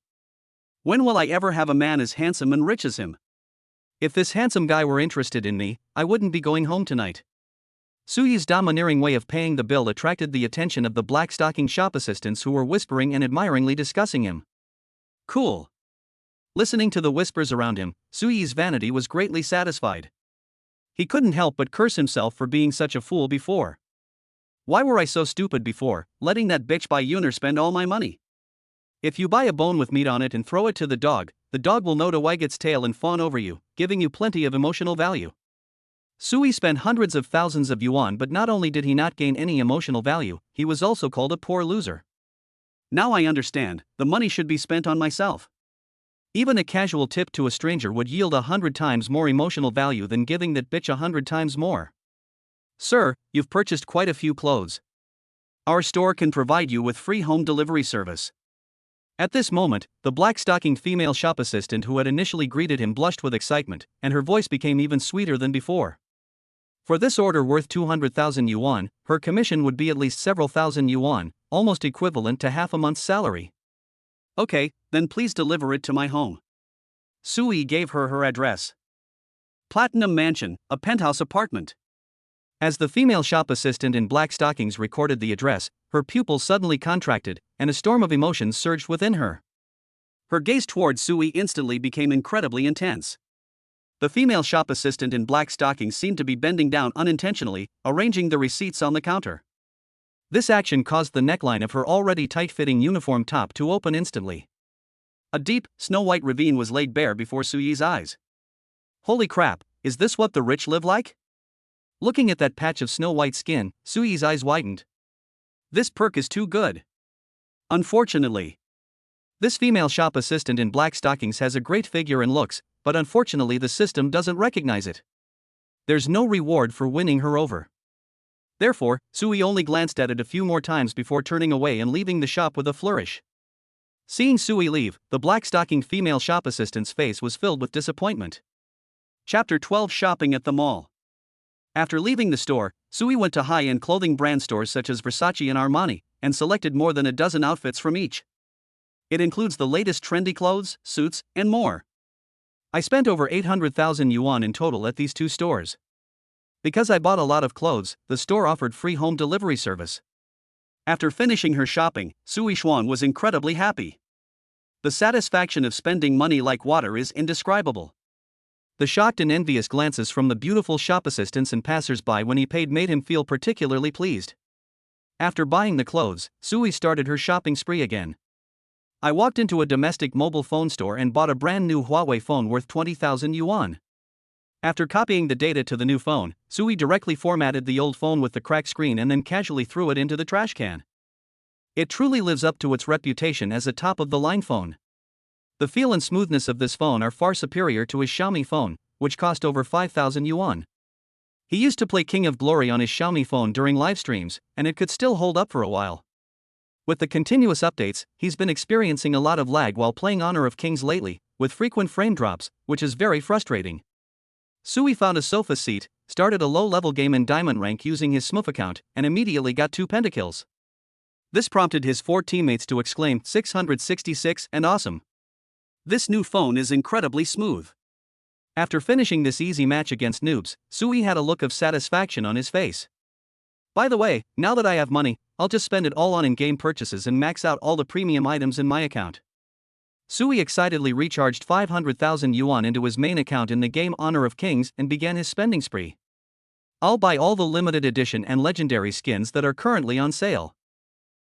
When will I ever have a man as handsome and rich as him? If this handsome guy were interested in me, I wouldn't be going home tonight. Suyi's domineering way of paying the bill attracted the attention of the black-stocking shop assistants who were whispering and admiringly discussing him. Cool. Listening to the whispers around him, Suyi's vanity was greatly satisfied. He couldn't help but curse himself for being such a fool before. Why were I so stupid before, letting that bitch by Yuner spend all my money? If you buy a bone with meat on it and throw it to the dog will know to wag its tail and fawn over you, giving you plenty of emotional value. Sui spent hundreds of thousands of yuan, but not only did he not gain any emotional value, he was also called a poor loser. Now I understand, the money should be spent on myself. Even a casual tip to a stranger would yield 100 times more emotional value than giving that bitch 100 times more. Sir, you've purchased quite a few clothes. Our store can provide you with free home delivery service. At this moment, the black-stockinged female shop assistant who had initially greeted him blushed with excitement, and her voice became even sweeter than before. For this order worth 200,000 yuan, her commission would be at least several thousand yuan, almost equivalent to half a month's salary. Okay, then please deliver it to my home. Sui gave her address. Platinum Mansion, a penthouse apartment. As the female shop assistant in black stockings recorded the address, her pupils suddenly contracted, and a storm of emotions surged within her. Her gaze toward Sui instantly became incredibly intense. The female shop assistant in black stockings seemed to be bending down unintentionally, arranging the receipts on the counter. This action caused the neckline of her already tight-fitting uniform top to open instantly. A deep, snow-white ravine was laid bare before Suyi's eyes. Holy crap, is this what the rich live like? Looking at that patch of snow-white skin, Suyi's eyes widened. This perk is too good. Unfortunately, this female shop assistant in black stockings has a great figure and looks, but unfortunately the system doesn't recognize it. There's no reward for winning her over. Therefore, Sui only glanced at it a few more times before turning away and leaving the shop with a flourish. Seeing Sui leave, the black-stockinged female shop assistant's face was filled with disappointment. Chapter 12: Shopping at the Mall. After leaving the store, Sui went to high-end clothing brand stores such as Versace and Armani, and selected more than a dozen outfits from each. It includes the latest trendy clothes, suits, and more. I spent over 800,000 yuan in total at these two stores. Because I bought a lot of clothes, the store offered free home delivery service. After finishing her shopping, Sui Xuan was incredibly happy. The satisfaction of spending money like water is indescribable. The shocked and envious glances from the beautiful shop assistants and passers-by when he paid made him feel particularly pleased. After buying the clothes, Sui started her shopping spree again. I walked into a domestic mobile phone store and bought a brand new Huawei phone worth 20,000 yuan. After copying the data to the new phone, Sui directly formatted the old phone with the cracked screen and then casually threw it into the trash can. It truly lives up to its reputation as a top-of-the-line phone. The feel and smoothness of this phone are far superior to his Xiaomi phone, which cost over 5,000 yuan. He used to play King of Glory on his Xiaomi phone during live streams, and it could still hold up for a while. With the continuous updates, he's been experiencing a lot of lag while playing Honor of Kings lately, with frequent frame drops, which is very frustrating. Sui found a sofa seat, started a low-level game in Diamond Rank using his Smurf account, and immediately got 2 pentakills. This prompted his 4 teammates to exclaim 666 and awesome. This new phone is incredibly smooth. After finishing this easy match against noobs, Sui had a look of satisfaction on his face. By the way, now that I have money, I'll just spend it all on in-game purchases and max out all the premium items in my account. Sui excitedly recharged 500,000 yuan into his main account in the game Honor of Kings and began his spending spree. I'll buy all the limited edition and legendary skins that are currently on sale.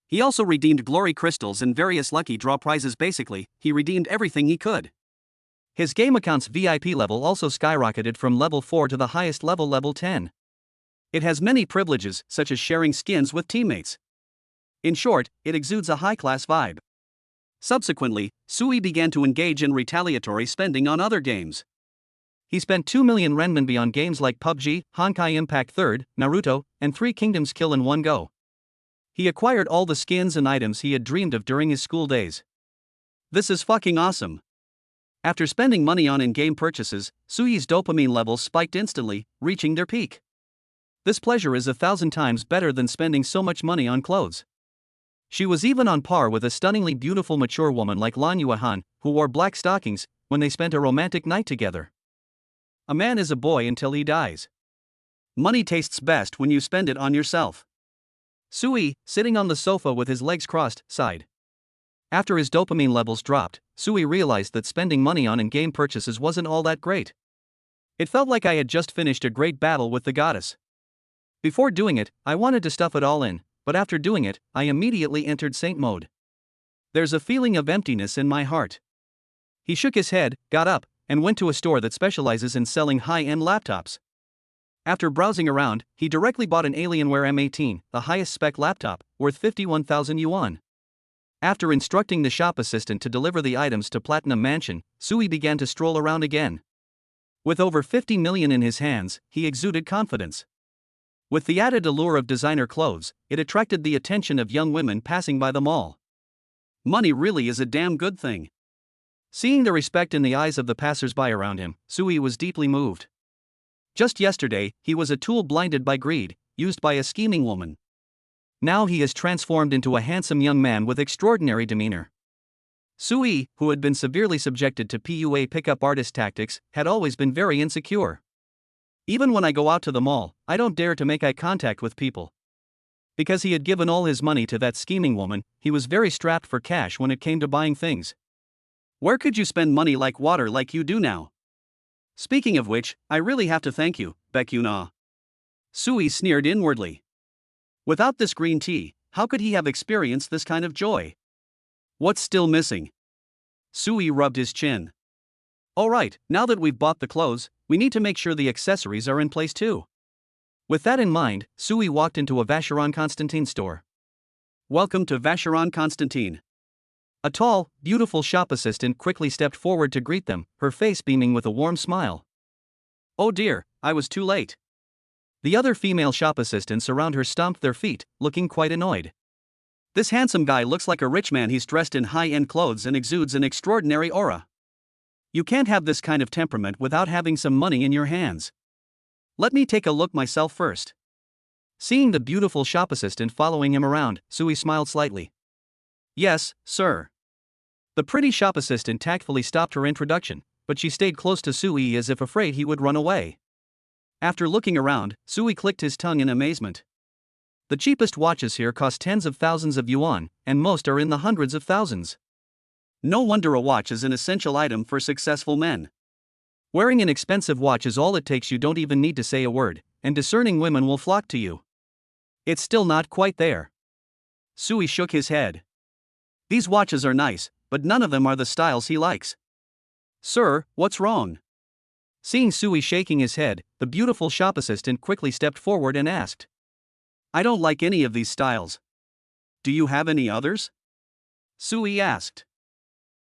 He also redeemed glory crystals and various lucky draw prizes. Basically, he redeemed everything he could. His game account's VIP level also skyrocketed from level 4 to the highest level 10. It has many privileges, such as sharing skins with teammates. In short, it exudes a high-class vibe. Subsequently, Sui began to engage in retaliatory spending on other games. He spent 2 million renminbi on games like PUBG, Honkai Impact 3rd, Naruto, and 3 Kingdoms Kill in one go. He acquired all the skins and items he had dreamed of during his school days. This is fucking awesome. After spending money on in-game purchases, Sui's dopamine levels spiked instantly, reaching their peak. This pleasure is 1,000 times better than spending so much money on clothes. She was even on par with a stunningly beautiful mature woman like Lan Yuehan, who wore black stockings when they spent a romantic night together. A man is a boy until he dies. Money tastes best when you spend it on yourself. Sui, sitting on the sofa with his legs crossed, sighed. After his dopamine levels dropped, Sui realized that spending money on in-game purchases wasn't all that great. It felt like I had just finished a great battle with the goddess. Before doing it, I wanted to stuff it all in, but after doing it, I immediately entered saint mode. There's a feeling of emptiness in my heart. He shook his head, got up, and went to a store that specializes in selling high-end laptops. After browsing around, he directly bought an Alienware M18, the highest spec laptop, worth 51,000 yuan. After instructing the shop assistant to deliver the items to Platinum Mansion, Sui began to stroll around again. With over 50 million in his hands, he exuded confidence. With the added allure of designer clothes, it attracted the attention of young women passing by the mall. Money really is a damn good thing. Seeing the respect in the eyes of the passers-by around him, Sui was deeply moved. Just yesterday, he was a tool blinded by greed, used by a scheming woman. Now he is transformed into a handsome young man with extraordinary demeanor. Sui, who had been severely subjected to PUA pickup artist tactics, had always been very insecure. Even when I go out to the mall, I don't dare to make eye contact with people. Because he had given all his money to that scheming woman, he was very strapped for cash when it came to buying things. Where could you spend money like water like you do now? Speaking of which, I really have to thank you, Baekuna. Sui sneered inwardly. Without this green tea, how could he have experienced this kind of joy? What's still missing? Sui rubbed his chin. Alright, now that we've bought the clothes, we need to make sure the accessories are in place too. With that in mind, Sui walked into a Vacheron Constantin store. Welcome to Vacheron Constantin. A tall, beautiful shop assistant quickly stepped forward to greet them, her face beaming with a warm smile. Oh dear, I was too late. The other female shop assistants around her stomped their feet, looking quite annoyed. This handsome guy looks like a rich man. He's dressed in high-end clothes and exudes an extraordinary aura. You can't have this kind of temperament without having some money in your hands. Let me take a look myself first. Seeing the beautiful shop assistant following him around, Sui smiled slightly. Yes, sir. The pretty shop assistant tactfully stopped her introduction, but she stayed close to Sui as if afraid he would run away. After looking around, Sui clicked his tongue in amazement. The cheapest watches here cost tens of thousands of yuan, and most are in the hundreds of thousands. No wonder a watch is an essential item for successful men. Wearing an expensive watch is all it takes. You don't even need to say a word, and discerning women will flock to you. It's still not quite there. Sui shook his head. These watches are nice, but none of them are the styles he likes. Sir, what's wrong? Seeing Sui shaking his head, the beautiful shop assistant quickly stepped forward and asked. I don't like any of these styles. Do you have any others? Sui asked.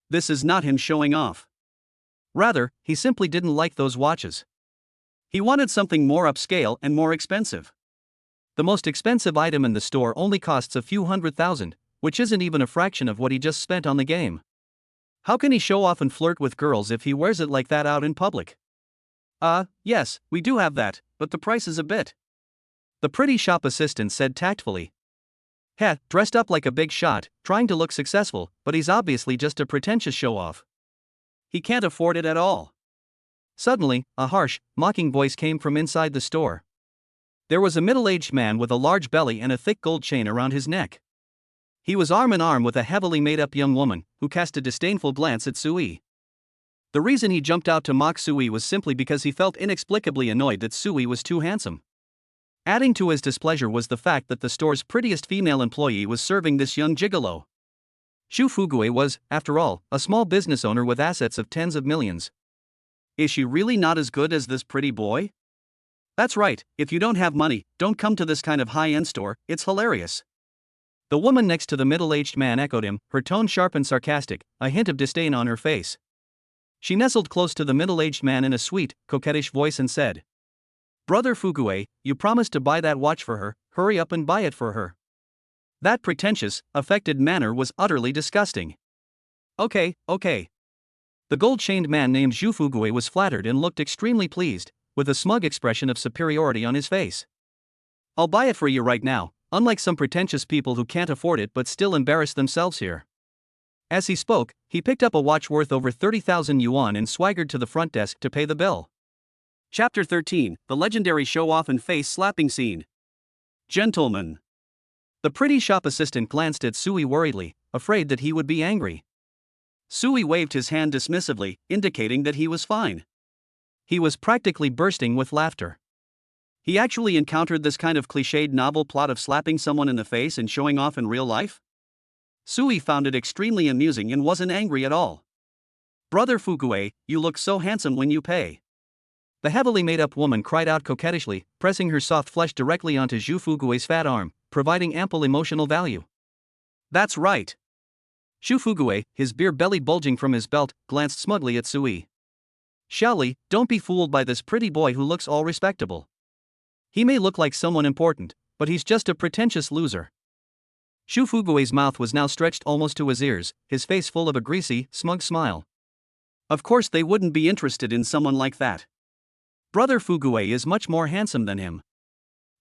This is not him showing off. Rather, he simply didn't like those watches. He wanted something more upscale and more expensive. The most expensive item in the store only costs a few $100,000, which isn't even a fraction of what he just spent on the game. How can he show off and flirt with girls if he wears it like that out in public? Yes, we do have that, but the price is a bit. The pretty shop assistant said tactfully. Heh, dressed up like a big shot, trying to look successful, but he's obviously just a pretentious show-off. He can't afford it at all. Suddenly, a harsh, mocking voice came from inside the store. There was a middle-aged man with a large belly and a thick gold chain around his neck. He was arm in arm with a heavily made-up young woman, who cast a disdainful glance at Sui. The reason he jumped out to mock Sui was simply because he felt inexplicably annoyed that Sui was too handsome. Adding to his displeasure was the fact that the store's prettiest female employee was serving this young gigolo. Xu Fugue was, after all, a small business owner with assets of tens of millions. Is she really not as good as this pretty boy? That's right, if you don't have money, don't come to this kind of high-end store, it's hilarious. The woman next to the middle-aged man echoed him, her tone sharp and sarcastic, a hint of disdain on her face. She nestled close to the middle-aged man in a sweet, coquettish voice and said, Brother Fugue, you promised to buy that watch for her, hurry up and buy it for her. That pretentious, affected manner was utterly disgusting. Okay. The gold-chained man named Xu Fugue was flattered and looked extremely pleased, with a smug expression of superiority on his face. I'll buy it for you right now, unlike some pretentious people who can't afford it but still embarrass themselves here. As he spoke, he picked up a watch worth over 30,000 yuan and swaggered to the front desk to pay the bill. Chapter 13, The Legendary Show-Off and Face-Slapping Scene. Gentlemen. The pretty shop assistant glanced at Sui worriedly, afraid that he would be angry. Sui waved his hand dismissively, indicating that he was fine. He was practically bursting with laughter. He actually encountered this kind of cliched novel plot of slapping someone in the face and showing off in real life? Sui found it extremely amusing and wasn't angry at all. Brother Fukue, you look so handsome when you pay. The heavily made-up woman cried out coquettishly, pressing her soft flesh directly onto Zhu Fugue's fat arm, providing ample emotional value. That's right. Zhu Fugue, his beer belly bulging from his belt, glanced smugly at Sui. Xiaoli, don't be fooled by this pretty boy who looks all respectable. He may look like someone important, but he's just a pretentious loser. Zhu Fugue's mouth was now stretched almost to his ears, his face full of a greasy, smug smile. Of course they wouldn't be interested in someone like that. Brother Fugue is much more handsome than him.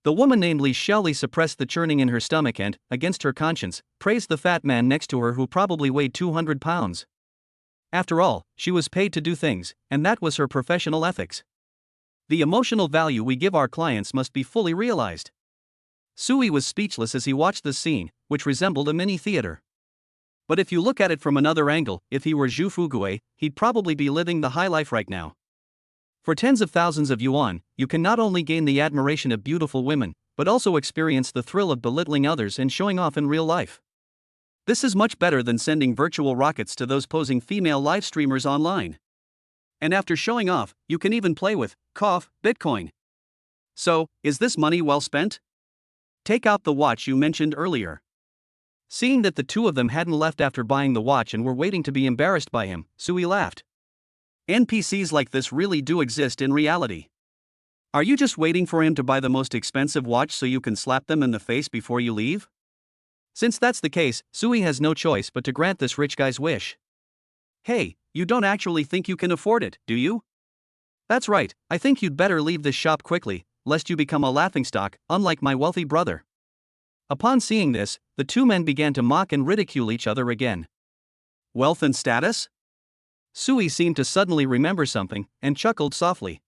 The woman named Li Xiaoli suppressed the churning in her stomach and, against her conscience, praised the fat man next to her who probably weighed 200 pounds. After all, she was paid to do things, and that was her professional ethics. The emotional value we give our clients must be fully realized. Sui was speechless as he watched this scene, which resembled a mini theater. But if you look at it from another angle, if he were Zhu Fugue, he'd probably be living the high life right now. For tens of thousands of yuan, you can not only gain the admiration of beautiful women, but also experience the thrill of belittling others and showing off in real life. This is much better than sending virtual rockets to those posing female live streamers online. And after showing off, you can even play with, Bitcoin. So, is this money well spent? Take out the watch you mentioned earlier. Seeing that the two of them hadn't left after buying the watch and were waiting to be embarrassed by him, Sui laughed. NPCs like this really do exist in reality. Are you just waiting for him to buy the most expensive watch so you can slap them in the face before you leave? Since that's the case, Sui has no choice but to grant this rich guy's wish. Hey, you don't actually think you can afford it, do you? That's right, I think you'd better leave this shop quickly, lest you become a laughingstock, unlike my wealthy brother. Upon seeing this, the two men began to mock and ridicule each other again. Wealth and status? Sui seemed to suddenly remember something, and chuckled softly.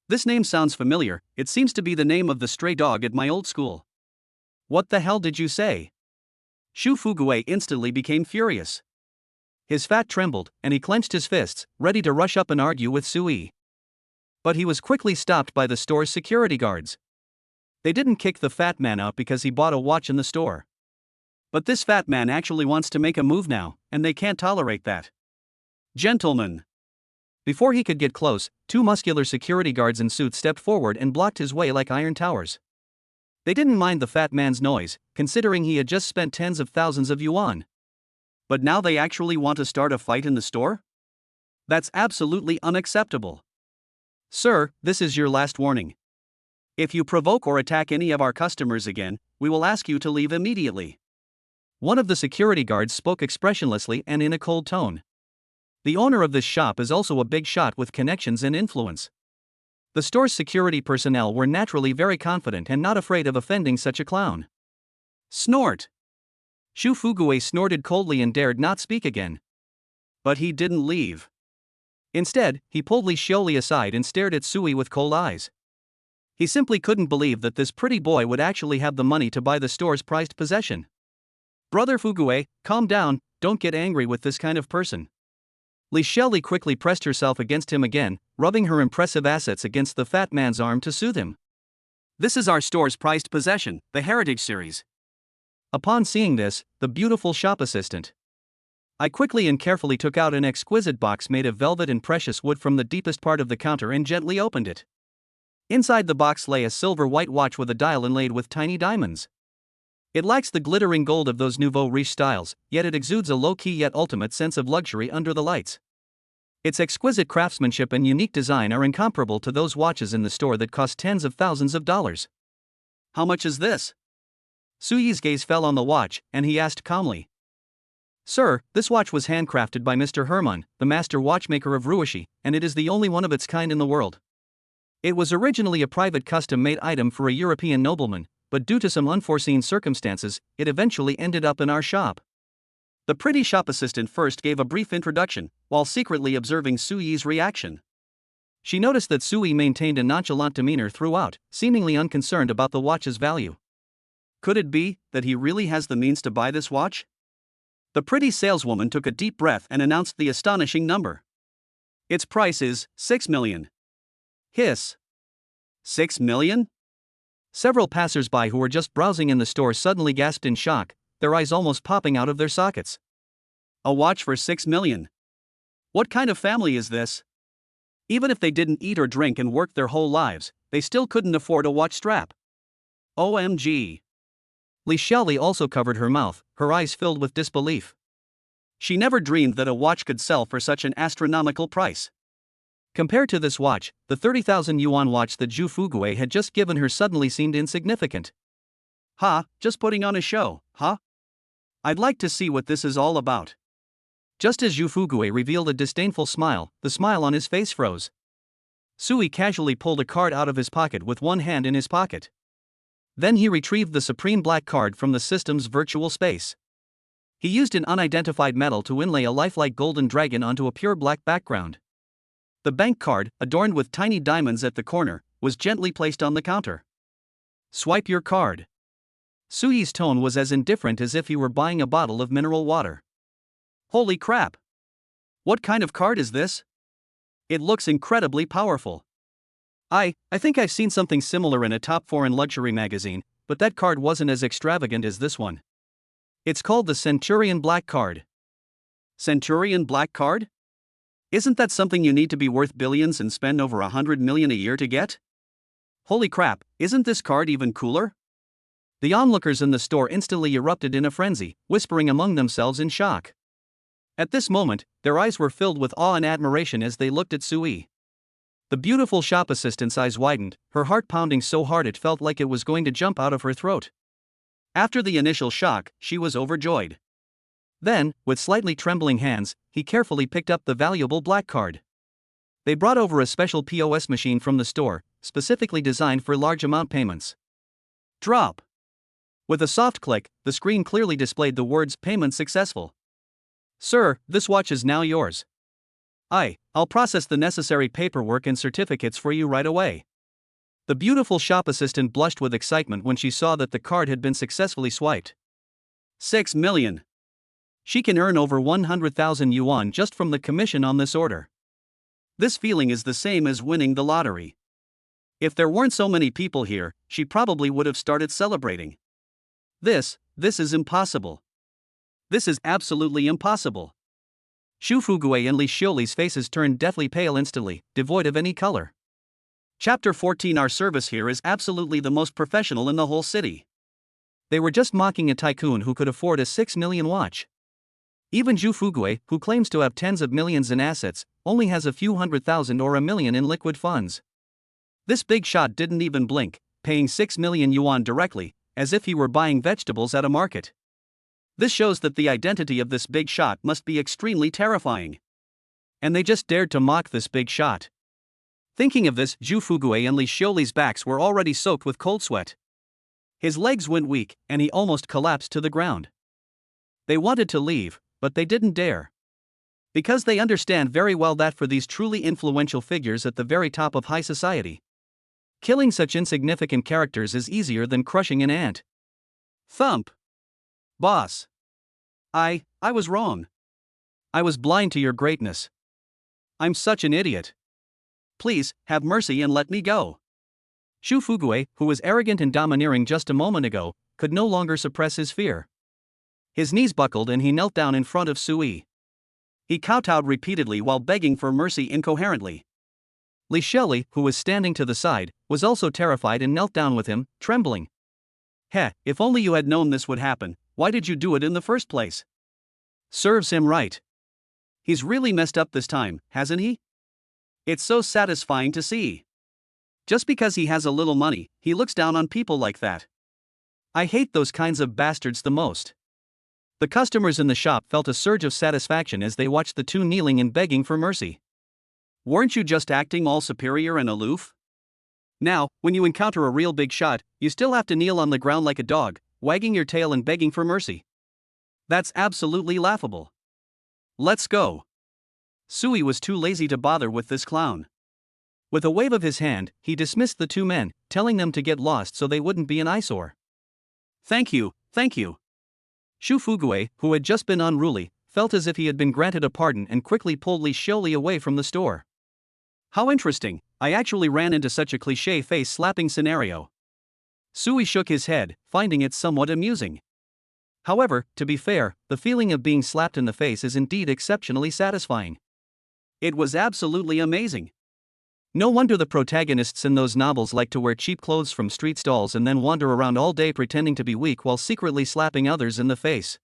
This name sounds familiar, it seems to be the name of the stray dog at my old school. What the hell did you say? Zhu Fugue instantly became furious. His fat trembled, and he clenched his fists, ready to rush up and argue with Sui. But he was quickly stopped by the store's security guards. They didn't kick the fat man out because he bought a watch in the store. But this fat man actually wants to make a move now, and they can't tolerate that. Gentlemen. Before he could get close, two muscular security guards in suits stepped forward and blocked his way like iron towers. They didn't mind the fat man's noise, considering he had just spent tens of thousands of yuan. But now they actually want to start a fight in the store? That's absolutely unacceptable. Sir, this is your last warning. If you provoke or attack any of our customers again, we will ask you to leave immediately. One of the security guards spoke expressionlessly and in a cold tone. The owner of this shop is also a big shot with connections and influence. The store's security personnel were naturally very confident and not afraid of offending such a clown. Snort! Zhu Fugue snorted coldly and dared not speak again. But he didn't leave. Instead, he pulled Li Xiaoli aside and stared at Sui with cold eyes. He simply couldn't believe that this pretty boy would actually have the money to buy the store's prized possession. Brother Fugue, calm down, don't get angry with this kind of person. Li Xiaoli quickly pressed herself against him again, rubbing her impressive assets against the fat man's arm to soothe him. This is our store's prized possession, the Heritage Series. Upon seeing this, the beautiful shop assistant. I quickly and carefully took out an exquisite box made of velvet and precious wood from the deepest part of the counter and gently opened it. Inside the box lay a silver white watch with a dial inlaid with tiny diamonds. It lacks the glittering gold of those nouveau riche styles, yet it exudes a low-key yet ultimate sense of luxury under the lights. Its exquisite craftsmanship and unique design are incomparable to those watches in the store that cost tens of thousands of dollars. How much is this? Sui's gaze fell on the watch, and he asked calmly. Sir, this watch was handcrafted by Mr. Herman, the master watchmaker of Ruishi, and it is the only one of its kind in the world. It was originally a private custom-made item for a European nobleman, but due to some unforeseen circumstances, it eventually ended up in our shop. The pretty shop assistant first gave a brief introduction, while secretly observing Suyi's reaction. She noticed that Suyi maintained a nonchalant demeanor throughout, seemingly unconcerned about the watch's value. Could it be that he really has the means to buy this watch? The pretty saleswoman took a deep breath and announced the astonishing number. Its price is 6 million. Hiss. 6 million? Several passers-by who were just browsing in the store suddenly gasped in shock, their eyes almost popping out of their sockets. A watch for 6 million? What kind of family is this? Even if they didn't eat or drink and work their whole lives, they still couldn't afford a watch strap. OMG. Li Xiaoli also covered her mouth, her eyes filled with disbelief. She never dreamed that a watch could sell for such an astronomical price. Compared to this watch, the 30,000 yuan watch that Zhu Fuguei had just given her suddenly seemed insignificant. Just putting on a show, huh? I'd like to see what this is all about. Just as Zhu Fuguei revealed a disdainful smile, the smile on his face froze. Sui casually pulled a card out of his pocket with one hand in his pocket. Then he retrieved the supreme black card from the system's virtual space. He used an unidentified metal to inlay a lifelike golden dragon onto a pure black background. The bank card, adorned with tiny diamonds at the corner, was gently placed on the counter. Swipe your card. Suyi's tone was as indifferent as if he were buying a bottle of mineral water. Holy crap! What kind of card is this? It looks incredibly powerful. I think I've seen something similar in a top foreign luxury magazine, but that card wasn't as extravagant as this one. It's called the Centurion Black Card. Centurion Black Card? Isn't that something you need to be worth billions and spend over 100 million a year to get? Holy crap, isn't this card even cooler? The onlookers in the store instantly erupted in a frenzy, whispering among themselves in shock. At this moment, their eyes were filled with awe and admiration as they looked at Sui. The beautiful shop assistant's eyes widened, her heart pounding so hard it felt like it was going to jump out of her throat. After the initial shock, she was overjoyed. Then, with slightly trembling hands, he carefully picked up the valuable black card. They brought over a special POS machine from the store, specifically designed for large amount payments. Drop. With a soft click, the screen clearly displayed the words "Payment successful." Sir, this watch is now yours. I'll process the necessary paperwork and certificates for you right away. The beautiful shop assistant blushed with excitement when she saw that the card had been successfully swiped. 6 million. She can earn over 100,000 yuan just from the commission on this order. This feeling is the same as winning the lottery. If there weren't so many people here, she probably would have started celebrating. This is impossible. This is absolutely impossible. Zhu Fuguei and Li Xioli's faces turned deathly pale instantly, devoid of any color. Chapter 14. Our service here is absolutely the most professional in the whole city. They were just mocking a tycoon who could afford a 6 million watch. Even Zhu Fuguei, who claims to have tens of millions in assets, only has a few 100,000 or a million in liquid funds. This big shot didn't even blink, paying 6 million yuan directly, as if he were buying vegetables at a market. This shows that the identity of this big shot must be extremely terrifying. And they just dared to mock this big shot. Thinking of this, Zhu Fuguei and Li Xioli's backs were already soaked with cold sweat. His legs went weak, and he almost collapsed to the ground. They wanted to leave, but they didn't dare. Because they understand very well that for these truly influential figures at the very top of high society, killing such insignificant characters is easier than crushing an ant. Thump. Boss. I was wrong. I was blind to your greatness. I'm such an idiot. Please, have mercy and let me go. Zhu Fuguei, who was arrogant and domineering just a moment ago, could no longer suppress his fear. His knees buckled and he knelt down in front of Sui. He kowtowed repeatedly while begging for mercy incoherently. Li Xioli, who was standing to the side, was also terrified and knelt down with him, trembling. If only you had known this would happen, why did you do it in the first place? Serves him right. He's really messed up this time, hasn't he? It's so satisfying to see. Just because he has a little money, he looks down on people like that. I hate those kinds of bastards the most. The customers in the shop felt a surge of satisfaction as they watched the two kneeling and begging for mercy. Weren't you just acting all superior and aloof? Now, when you encounter a real big shot, you still have to kneel on the ground like a dog, wagging your tail and begging for mercy. That's absolutely laughable. Let's go. Sui was too lazy to bother with this clown. With a wave of his hand, he dismissed the two men, telling them to get lost so they wouldn't be an eyesore. Thank you, thank you. Shu Fugue, who had just been unruly, felt as if he had been granted a pardon and quickly pulled Li Xiaoli away from the store. How interesting, I actually ran into such a cliché face-slapping scenario. Sui shook his head, finding it somewhat amusing. However, to be fair, the feeling of being slapped in the face is indeed exceptionally satisfying. It was absolutely amazing. No wonder the protagonists in those novels like to wear cheap clothes from street stalls and then wander around all day pretending to be weak while secretly slapping others in the face.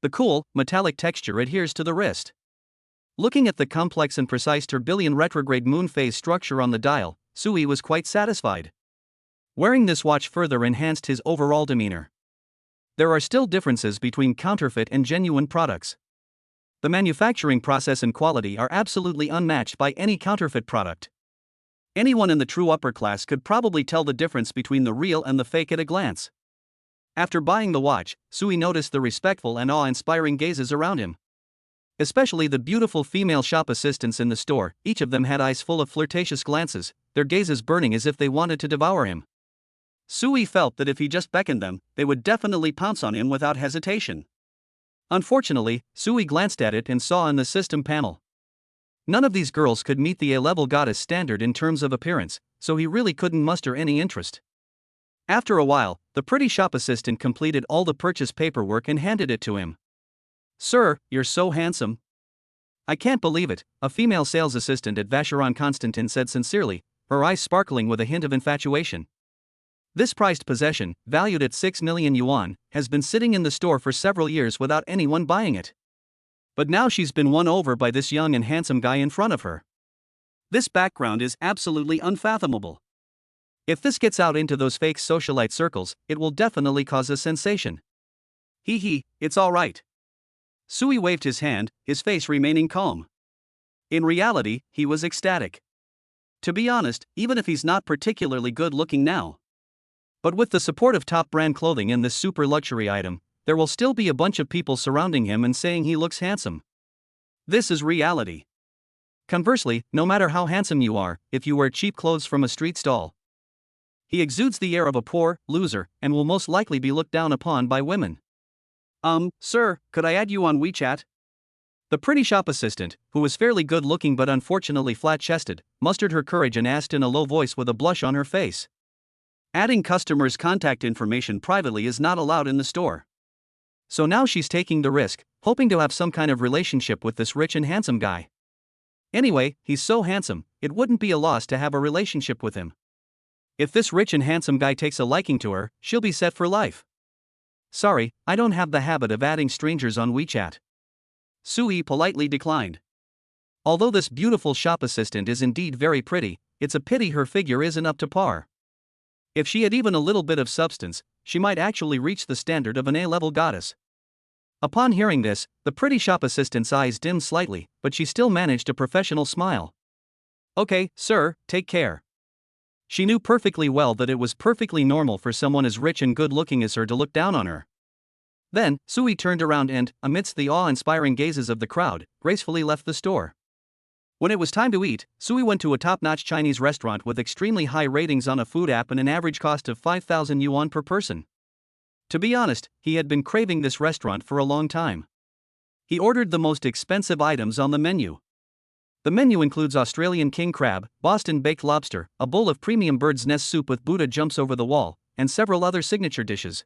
The cool, metallic texture adheres to the wrist. Looking at the complex and precise tourbillon retrograde moon phase structure on the dial, Sui was quite satisfied. Wearing this watch further enhanced his overall demeanor. There are still differences between counterfeit and genuine products. The manufacturing process and quality are absolutely unmatched by any counterfeit product. Anyone in the true upper class could probably tell the difference between the real and the fake at a glance. After buying the watch, Sui noticed the respectful and awe-inspiring gazes around him. Especially the beautiful female shop assistants in the store, each of them had eyes full of flirtatious glances, their gazes burning as if they wanted to devour him. Sui felt that if he just beckoned them, they would definitely pounce on him without hesitation. Unfortunately, Sui glanced at it and saw in the system panel. None of these girls could meet the A-level goddess standard in terms of appearance, so he really couldn't muster any interest. After a while, the pretty shop assistant completed all the purchase paperwork and handed it to him. "Sir, you're so handsome." "I can't believe it," a female sales assistant at Vacheron Constantin said sincerely, her eyes sparkling with a hint of infatuation. This prized possession, valued at 6 million yuan, has been sitting in the store for several years without anyone buying it. But now she's been won over by this young and handsome guy in front of her. This background is absolutely unfathomable. If this gets out into those fake socialite circles, it will definitely cause a sensation. Hee, it's all right. Sui waved his hand, his face remaining calm. In reality, he was ecstatic. To be honest, even if he's not particularly good looking now. But with the support of top brand clothing and this super luxury item, there will still be a bunch of people surrounding him and saying he looks handsome. This is reality. Conversely, no matter how handsome you are, if you wear cheap clothes from a street stall, he exudes the air of a poor loser and will most likely be looked down upon by women. Sir, could I add you on WeChat?" The pretty shop assistant, who was fairly good looking but unfortunately flat-chested, mustered her courage and asked in a low voice with a blush on her face. Adding customers' contact information privately is not allowed in the store. So now she's taking the risk, hoping to have some kind of relationship with this rich and handsome guy. Anyway, he's so handsome, it wouldn't be a loss to have a relationship with him. If this rich and handsome guy takes a liking to her, she'll be set for life. "Sorry, I don't have the habit of adding strangers on WeChat." Sui politely declined. Although this beautiful shop assistant is indeed very pretty, it's a pity her figure isn't up to par. If she had even a little bit of substance, she might actually reach the standard of an A-level goddess. Upon hearing this, the pretty shop assistant's eyes dimmed slightly, but she still managed a professional smile. "Okay, sir, take care." She knew perfectly well that it was perfectly normal for someone as rich and good-looking as her to look down on her. Then, Sui turned around and, amidst the awe-inspiring gazes of the crowd, gracefully left the store. When it was time to eat, Sui went to a top-notch Chinese restaurant with extremely high ratings on a food app and an average cost of 5,000 yuan per person. To be honest, he had been craving this restaurant for a long time. He ordered the most expensive items on the menu. The menu includes Australian king crab, Boston baked lobster, a bowl of premium bird's nest soup with Buddha jumps over the wall, and several other signature dishes.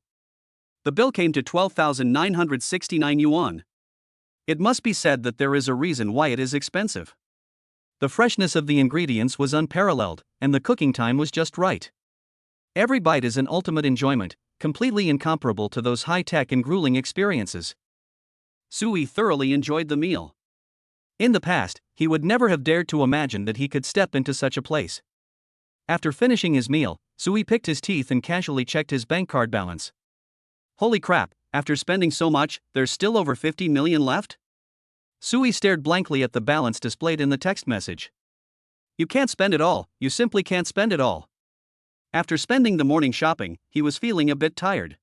The bill came to 12,969 yuan. It must be said that there is a reason why it is expensive. The freshness of the ingredients was unparalleled, and the cooking time was just right. Every bite is an ultimate enjoyment, completely incomparable to those high-tech and grueling experiences. Sui thoroughly enjoyed the meal. In the past, he would never have dared to imagine that he could step into such a place. After finishing his meal, Sui picked his teeth and casually checked his bank card balance. Holy crap, after spending so much, there's still over 50 million left? Sui stared blankly at the balance displayed in the text message. You can't spend it all, you simply can't spend it all. After spending the morning shopping, he was feeling a bit tired.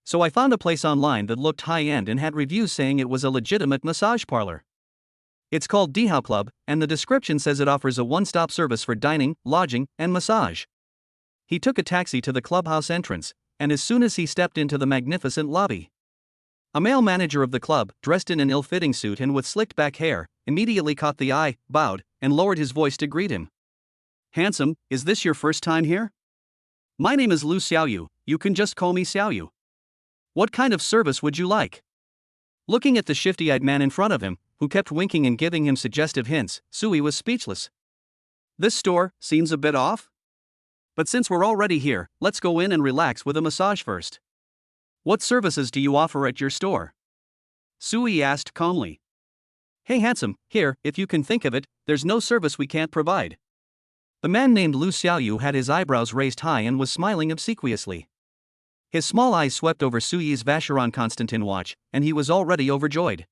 So I found a place online that looked high-end and had reviews saying it was a legitimate massage parlor. It's called Dihao Club, and the description says it offers a one-stop service for dining, lodging, and massage. He took a taxi to the clubhouse entrance, and as soon as he stepped into the magnificent lobby, a male manager of the club, dressed in an ill-fitting suit and with slicked-back hair, immediately caught the eye, bowed, and lowered his voice to greet him. "Handsome, is this your first time here? My name is Lu Xiaoyu, you can just call me Xiaoyu. What kind of service would you like?" Looking at the shifty-eyed man in front of him, who kept winking and giving him suggestive hints, Sui was speechless. "This store seems a bit off? But since we're already here, let's go in and relax with a massage first. What services do you offer at your store?" Sui asked calmly. "Hey handsome, here, if you can think of it, there's no service we can't provide." The man named Lu Xiaoyu had his eyebrows raised high and was smiling obsequiously. His small eyes swept over Sui's Vacheron Constantin watch, and he was already overjoyed.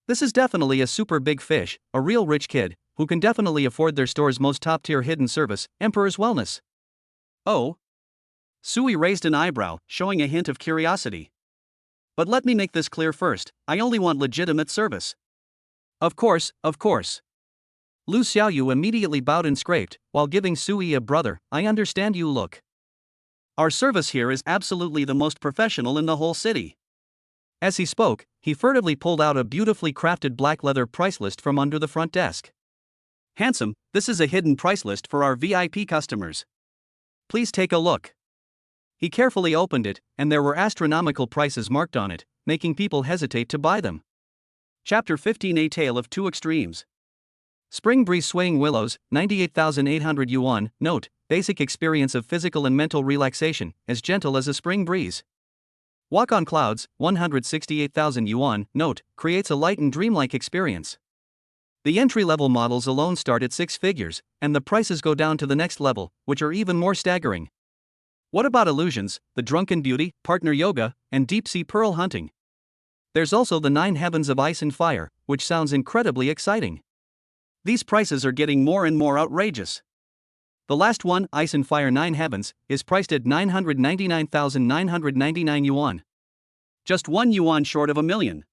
This is definitely a super big fish, a real rich kid, who can definitely afford their store's most top-tier hidden service, Emperor's Wellness. "Oh?" Sui raised an eyebrow, showing a hint of curiosity. "But let me make this clear first, I only want legitimate service." Of course. Lu Xiaoyu immediately bowed and scraped, while giving Sui a brother, "I understand you look. Our service here is absolutely the most professional in the whole city." As he spoke, he furtively pulled out a beautifully crafted black leather price list from under the front desk. "Handsome, this is a hidden price list for our VIP customers. Please take a look." He carefully opened it, and there were astronomical prices marked on it, making people hesitate to buy them. Chapter 15: A Tale of Two Extremes. Spring Breeze Swaying Willows, 98,800 yuan. Note, basic experience of physical and mental relaxation, as gentle as a spring breeze. Walk on Clouds, 168,000 yuan. Note, creates a light and dreamlike experience. The entry-level models alone start at 6 figures, and the prices go down to the next level, which are even more staggering. What about Illusions, the Drunken Beauty, Partner Yoga, and Deep-Sea Pearl Hunting? There's also the 9 Heavens of Ice and Fire, which sounds incredibly exciting. These prices are getting more and more outrageous. The last one, Ice and Fire 9 Heavens, is priced at 999,999 yuan. Just 1 yuan short of a million.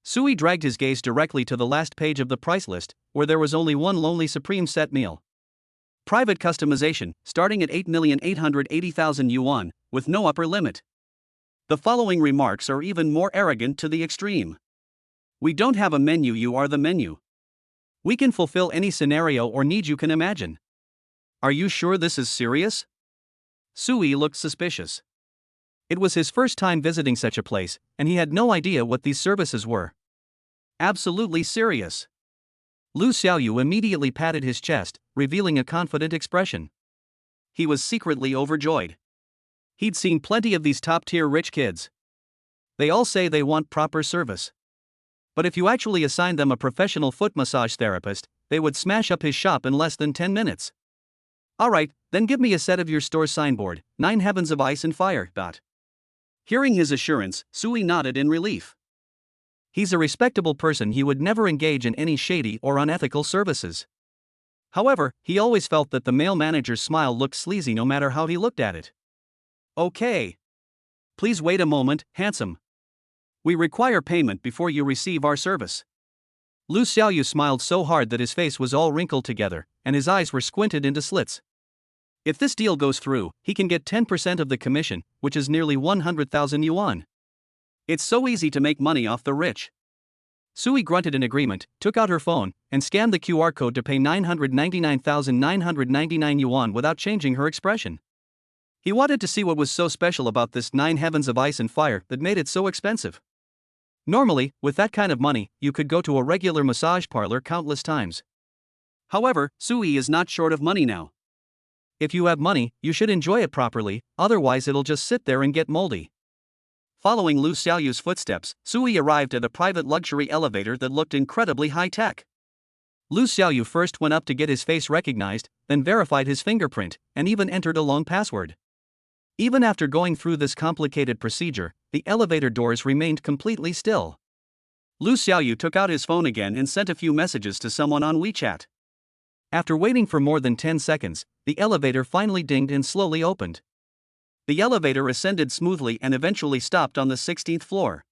Sui dragged his gaze directly to the last page of the price list, where there was only one Lonely Supreme set meal. Private customization, starting at 8,880,000 yuan, with no upper limit. The following remarks are even more arrogant to the extreme. "We don't have a menu, you are the menu. We can fulfill any scenario or need you can imagine. Are you sure this is serious?" Sui looked suspicious. It was his first time visiting such a place, and he had no idea what these services were. "Absolutely serious." Lu Xiaoyu immediately patted his chest, revealing a confident expression. He was secretly overjoyed. He'd seen plenty of these top-tier rich kids. They all say they want proper service. But if you actually assigned them a professional foot massage therapist, they would smash up his shop in less than 10 minutes. "Alright, then give me a set of your store's signboard, 9 Heavens of Ice and Fire." Hearing his assurance, Sui nodded in relief. He's a respectable person, he would never engage in any shady or unethical services. However, he always felt that the male manager's smile looked sleazy no matter how he looked at it. "Okay. Please wait a moment, handsome. We require payment before you receive our service." Lu Xiaoyu smiled so hard that his face was all wrinkled together, and his eyes were squinted into slits. If this deal goes through, he can get 10% of the commission, which is nearly 100,000 yuan. It's so easy to make money off the rich. Sui grunted in agreement, took out her phone, and scanned the QR code to pay 999,999 yuan without changing her expression. He wanted to see what was so special about this 9 Heavens of Ice and Fire that made it so expensive. Normally, with that kind of money, you could go to a regular massage parlor countless times. However, Sui is not short of money now. If you have money, you should enjoy it properly, otherwise it'll just sit there and get moldy. Following Lu Xiaoyu's footsteps, Sui arrived at a private luxury elevator that looked incredibly high-tech. Lu Xiaoyu first went up to get his face recognized, then verified his fingerprint, and even entered a long password. Even after going through this complicated procedure, the elevator doors remained completely still. Lu Xiaoyu took out his phone again and sent a few messages to someone on WeChat. After waiting for more than 10 seconds, the elevator finally dinged and slowly opened. The elevator ascended smoothly and eventually stopped on the 16th floor.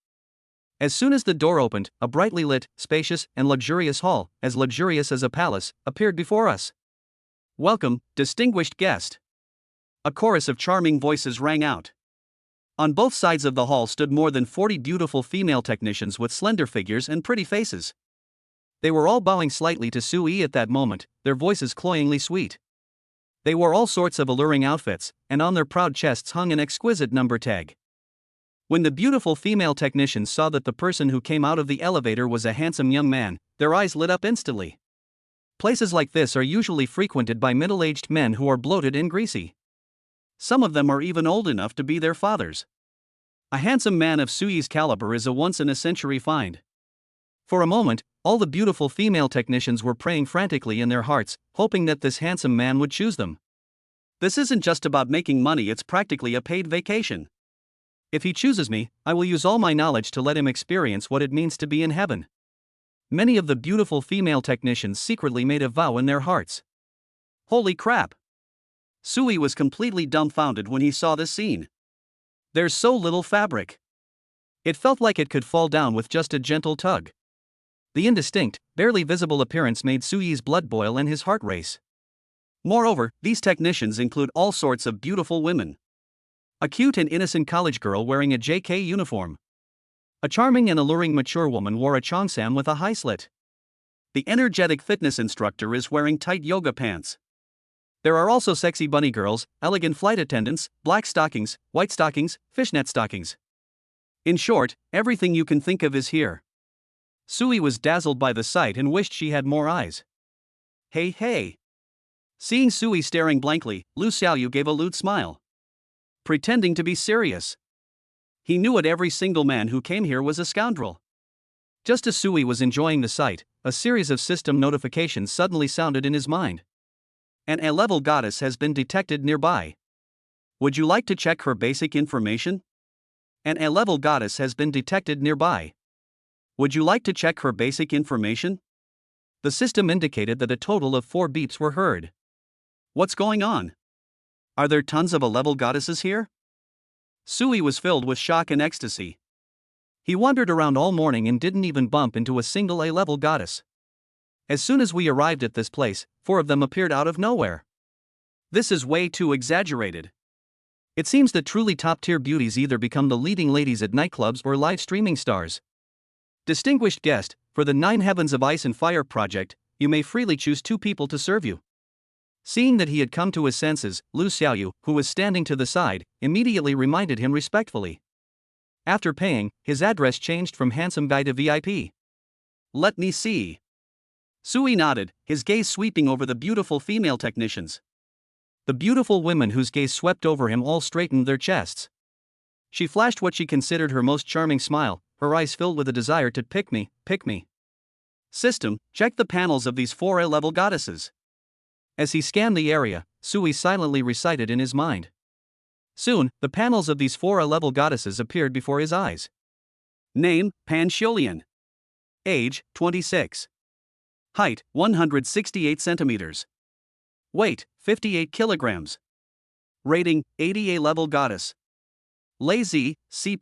As soon as the door opened, a brightly lit, spacious, and luxurious hall, as luxurious as a palace, appeared before us. "Welcome, distinguished guest." A chorus of charming voices rang out. On both sides of the hall stood more than 40 beautiful female technicians with slender figures and pretty faces. They were all bowing slightly to Sui at that moment, their voices cloyingly sweet. They wore all sorts of alluring outfits, and on their proud chests hung an exquisite number tag. When the beautiful female technicians saw that the person who came out of the elevator was a handsome young man, their eyes lit up instantly. Places like this are usually frequented by middle-aged men who are bloated and greasy. Some of them are even old enough to be their fathers. A handsome man of Sui's caliber is a once-in-a-century find. For a moment, all the beautiful female technicians were praying frantically in their hearts, hoping that this handsome man would choose them. This isn't just about making money, it's practically a paid vacation. If he chooses me, I will use all my knowledge to let him experience what it means to be in heaven. Many of the beautiful female technicians secretly made a vow in their hearts. Holy crap! Sui was completely dumbfounded when he saw this scene. There's so little fabric. It felt like it could fall down with just a gentle tug. The indistinct, barely visible appearance made Sui's blood boil and his heart race. Moreover, these technicians include all sorts of beautiful women. A cute and innocent college girl wearing a JK uniform. A charming and alluring mature woman wore a cheongsam with a high slit. The energetic fitness instructor is wearing tight yoga pants. There are also sexy bunny girls, elegant flight attendants, black stockings, white stockings, fishnet stockings. In short, everything you can think of is here. Sui was dazzled by the sight and wished she had more eyes. Hey hey! Seeing Sui staring blankly, Lu Xiaoyu gave a lewd smile. Pretending to be serious. He knew it, every single man who came here was a scoundrel. Just as Sui was enjoying the sight, a series of system notifications suddenly sounded in his mind. An A-level goddess has been detected nearby. Would you like to check her basic information? An A-level goddess has been detected nearby. Would you like to check her basic information? The system indicated that a total of 4 beeps were heard. What's going on? Are there tons of A-level goddesses here? Sui was filled with shock and ecstasy. He wandered around all morning and didn't even bump into a single A-level goddess. As soon as we arrived at this place, 4 of them appeared out of nowhere. This is way too exaggerated. It seems that truly top-tier beauties either become the leading ladies at nightclubs or live streaming stars. Distinguished guest, for the 9 Heavens of Ice and Fire project, you may freely choose 2 people to serve you. Seeing that he had come to his senses, Lu Xiaoyu, who was standing to the side, immediately reminded him respectfully. After paying, his address changed from handsome guy to VIP. Let me see. Sui nodded, his gaze sweeping over the beautiful female technicians. The beautiful women whose gaze swept over him all straightened their chests. She flashed what she considered her most charming smile, her eyes filled with a desire to pick me. System, check the panels of these 4 A-level goddesses. As he scanned the area, Sui silently recited in his mind. Soon, the panels of these 4 A-level goddesses appeared before his eyes. Name, Pan Xiulian. Age, 26. Height, 168 centimeters. Weight, 58 kilograms. Rating, 80 A-level goddess. Lazy, C+.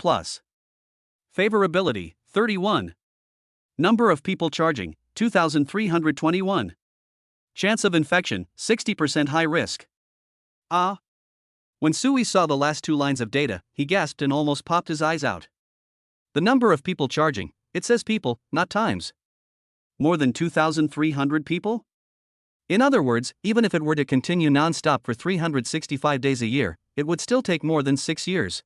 Favorability, 31. Number of people charging, 2,321. Chance of infection, 60% high risk. When Sui saw the last 2 lines of data, he gasped and almost popped his eyes out. The number of people charging, it says people, not times. More than 2,300 people? In other words, even if it were to continue non-stop for 365 days a year, it would still take more than 6 years.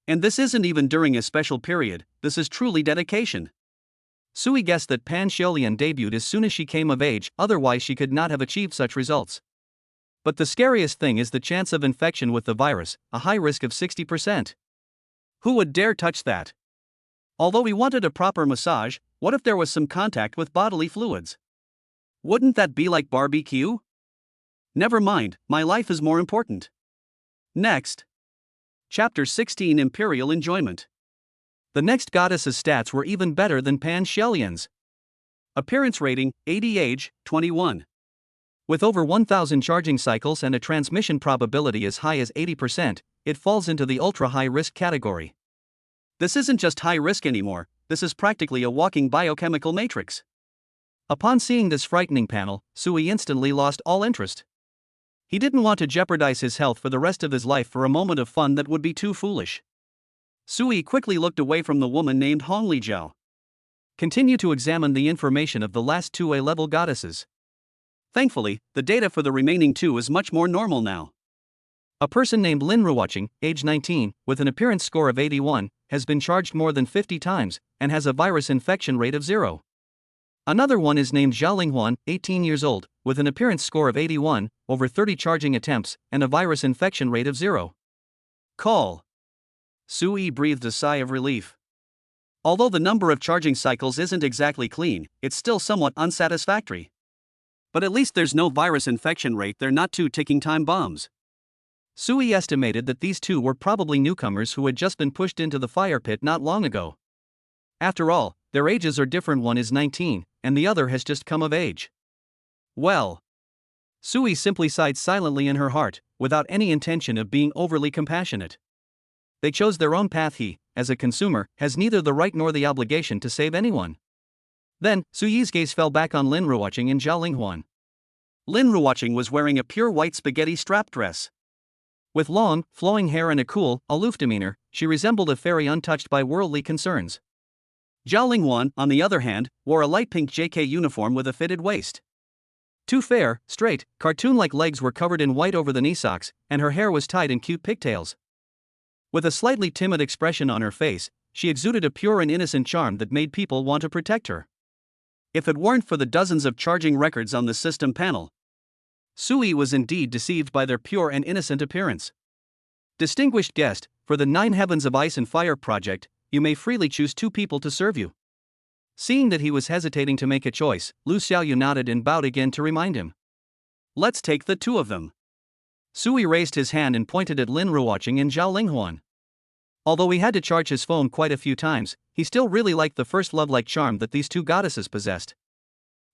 And this isn't even during a special period, this is truly dedication. Sui guessed that Pan Xiulian debuted as soon as she came of age, otherwise she could not have achieved such results. But the scariest thing is the chance of infection with the virus, a high risk of 60%. Who would dare touch that? Although he wanted a proper massage, what if there was some contact with bodily fluids? Wouldn't that be like barbecue? Never mind, my life is more important. Next. Chapter 16, Imperial Enjoyment. The next goddess's stats were even better than Pan Xiulian's. Appearance rating, 80, age, 21. With over 1,000 charging cycles and a transmission probability as high as 80%, it falls into the ultra-high risk category. This isn't just high risk anymore, this is practically a walking biochemical matrix. Upon seeing this frightening panel, Sui instantly lost all interest. He didn't want to jeopardize his health for the rest of his life for a moment of fun that would be too foolish. Sui quickly looked away from the woman named Hongli Zhao. Continue to examine the information of the last two A-level goddesses. Thankfully, the data for the remaining two is much more normal now. A person named Lin Ruoqing, age 19, with an appearance score of 81, has been charged more than 50 times, and has a virus infection rate of 0. Another one is named Zhao Linghuan, 18 years old, with an appearance score of 81, over 30 charging attempts, and a virus infection rate of 0. Call. Sui breathed a sigh of relief. Although the number of charging cycles isn't exactly clean, it's still somewhat unsatisfactory. But at least there's no virus infection rate, they're not two ticking time bombs. Sui estimated that these two were probably newcomers who had just been pushed into the fire pit not long ago. After all, their ages are different, one is 19, and the other has just come of age. Well. Sui simply sighed silently in her heart, without any intention of being overly compassionate. They chose their own path. He, as a consumer, has neither the right nor the obligation to save anyone. Then, Sui's gaze fell back on Lin Ruoqing and Zhao Linghuan. Lin Ruoqing was wearing a pure white spaghetti strap dress. With long, flowing hair and a cool, aloof demeanor, she resembled a fairy untouched by worldly concerns. Zhao Linghuan, on the other hand, wore a light pink JK uniform with a fitted waist. Two fair, straight, cartoon-like legs were covered in white over the knee socks, and her hair was tied in cute pigtails. With a slightly timid expression on her face, she exuded a pure and innocent charm that made people want to protect her. If it weren't for the dozens of charging records on the system panel, Sui was indeed deceived by their pure and innocent appearance. Distinguished guest, for the 9 Heavens of Ice and Fire project, you may freely choose 2 people to serve you. Seeing that he was hesitating to make a choice, Lu Xiaoyu nodded and bowed again to remind him. Let's take the 2 of them. Sui raised his hand and pointed at Lin Ruoqing and Zhao Linghuan. Although he had to charge his phone quite a few times, he still really liked the first love-like charm that these 2 goddesses possessed.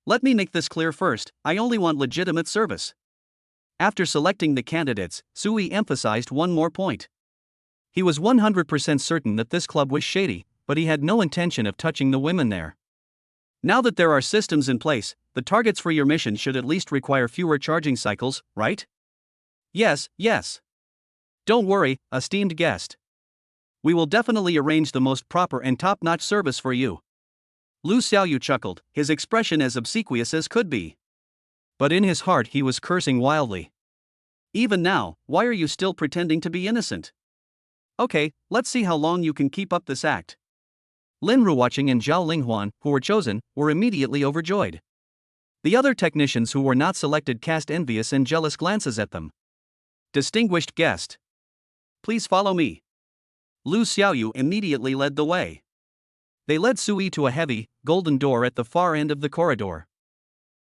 Let me make this clear first, I only want legitimate service. After selecting the candidates, Sui emphasized one more point. He was 100% certain that this club was shady, but he had no intention of touching the women there. Now that there are systems in place, the targets for your mission should at least require fewer charging cycles, right? Yes. Don't worry, esteemed guest. We will definitely arrange the most proper and top-notch service for you. Lu Xiaoyu chuckled, his expression as obsequious as could be. But in his heart he was cursing wildly. Even now, why are you still pretending to be innocent? Okay, let's see how long you can keep up this act. Lin Ruoqing and Zhao Linghuan, who were chosen, were immediately overjoyed. The other technicians who were not selected cast envious and jealous glances at them. Distinguished guest. Please follow me. Lu Xiaoyu immediately led the way. They led Sui to a heavy, golden door at the far end of the corridor.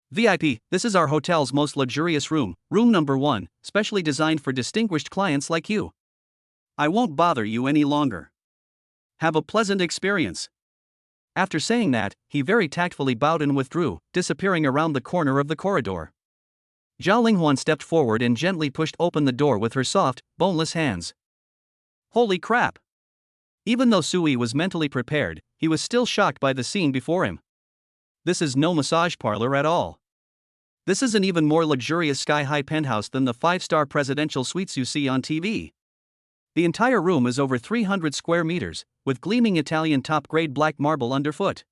VIP, this is our hotel's most luxurious room, room number 1, specially designed for distinguished clients like you. I won't bother you any longer. Have a pleasant experience. After saying that, he very tactfully bowed and withdrew, disappearing around the corner of the corridor. Zhao Linghuan stepped forward and gently pushed open the door with her soft, boneless hands. Holy crap! Even though Sui was mentally prepared, he was still shocked by the scene before him. This is no massage parlor at all. This is an even more luxurious sky-high penthouse than the 5-star presidential suites you see on TV. The entire room is over 300 square meters, with gleaming Italian top-grade black marble underfoot.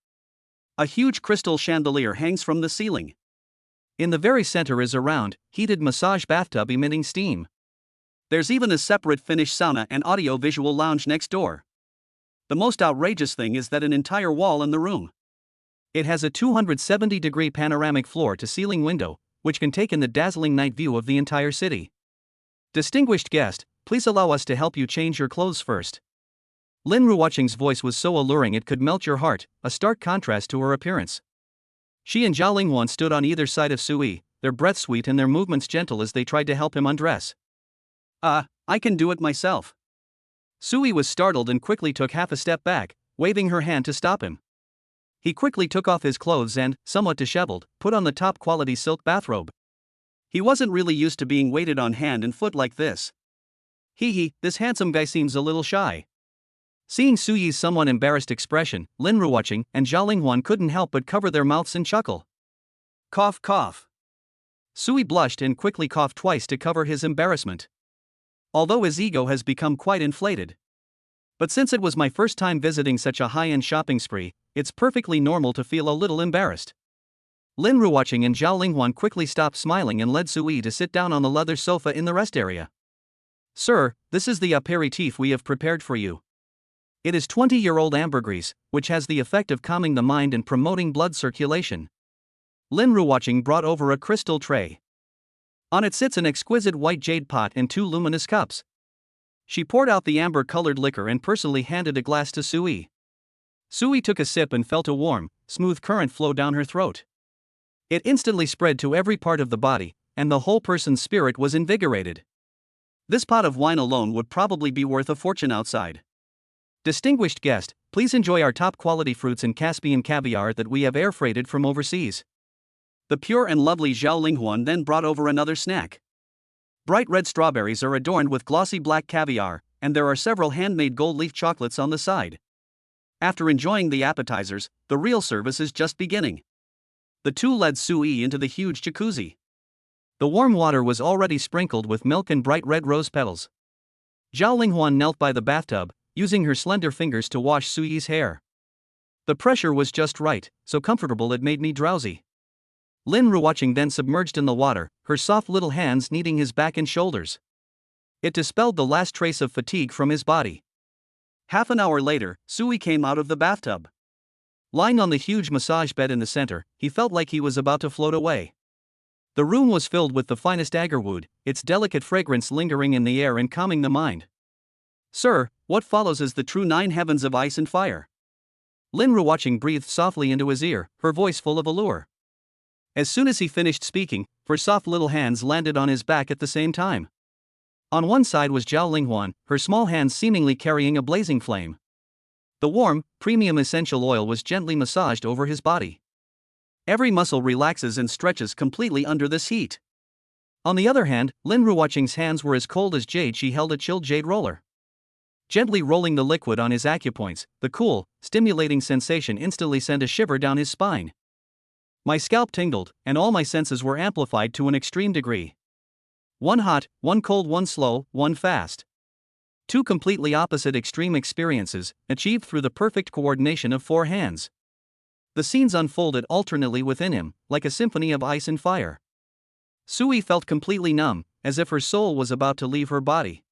A huge crystal chandelier hangs from the ceiling. In the very center is a round, heated massage bathtub emitting steam. There's even a separate Finnish sauna and audio-visual lounge next door. The most outrageous thing is that an entire wall in the room. It has a 270-degree panoramic floor-to-ceiling window, which can take in the dazzling night view of the entire city. Distinguished guest, please allow us to help you change your clothes first. Lin Ruoqing's voice was so alluring it could melt your heart, a stark contrast to her appearance. She and Zhao Linghuan stood on either side of Sui, their breath sweet and their movements gentle as they tried to help him undress. I can do it myself. Sui was startled and quickly took half a step back, waving her hand to stop him. He quickly took off his clothes and, somewhat disheveled, put on the top-quality silk bathrobe. He wasn't really used to being waited on hand and foot like this. This handsome guy seems a little shy. Seeing Suyi's somewhat embarrassed expression, Lin Ruoqing and Zhao Linghuan couldn't help but cover their mouths and chuckle. Cough, cough. Suyi blushed and quickly coughed twice to cover his embarrassment. Although his ego has become quite inflated. But since it was my first time visiting such a high-end shopping spree, it's perfectly normal to feel a little embarrassed. Lin Ruoqing and Zhao Linghuan quickly stopped smiling and led Suyi to sit down on the leather sofa in the rest area. Sir, this is the aperitif we have prepared for you. It is 20-year-old ambergris, which has the effect of calming the mind and promoting blood circulation. Lin Ruoqing brought over a crystal tray. On it sits an exquisite white jade pot and 2 luminous cups. She poured out the amber-colored liquor and personally handed a glass to Suyi. Suyi took a sip and felt a warm, smooth current flow down her throat. It instantly spread to every part of the body, and the whole person's spirit was invigorated. This pot of wine alone would probably be worth a fortune outside. Distinguished guest, please enjoy our top-quality fruits and Caspian caviar that we have air-freighted from overseas. The pure and lovely Zhao Linghuan then brought over another snack. Bright red strawberries are adorned with glossy black caviar, and there are several handmade gold leaf chocolates on the side. After enjoying the appetizers, the real service is just beginning. The two led Suyi into the huge jacuzzi. The warm water was already sprinkled with milk and bright red rose petals. Zhao Linghuan knelt by the bathtub, using her slender fingers to wash Suyi's hair. The pressure was just right, so comfortable it made me drowsy. Lin Ruoqing then submerged in the water, her soft little hands kneading his back and shoulders. It dispelled the last trace of fatigue from his body. Half an hour later, Suyi came out of the bathtub. Lying on the huge massage bed in the center, he felt like he was about to float away. The room was filled with the finest agarwood, its delicate fragrance lingering in the air and calming the mind. Sir, what follows is the true 9 heavens of ice and fire. Lin Ruoqing breathed softly into his ear, her voice full of allure. As soon as he finished speaking, her soft little hands landed on his back at the same time. On one side was Zhao Linghuan, her small hands seemingly carrying a blazing flame. The warm, premium essential oil was gently massaged over his body. Every muscle relaxes and stretches completely under this heat. On the other hand, Lin Ruoqing's hands were as cold as jade. She held a chilled jade roller. Gently rolling the liquid on his acupoints, the cool, stimulating sensation instantly sent a shiver down his spine. My scalp tingled, and all my senses were amplified to an extreme degree. One hot, one cold, one slow, one fast. 2 completely opposite extreme experiences, achieved through the perfect coordination of 4 hands. The scenes unfolded alternately within him, like a symphony of ice and fire. Suyi felt completely numb, as if her soul was about to leave her body.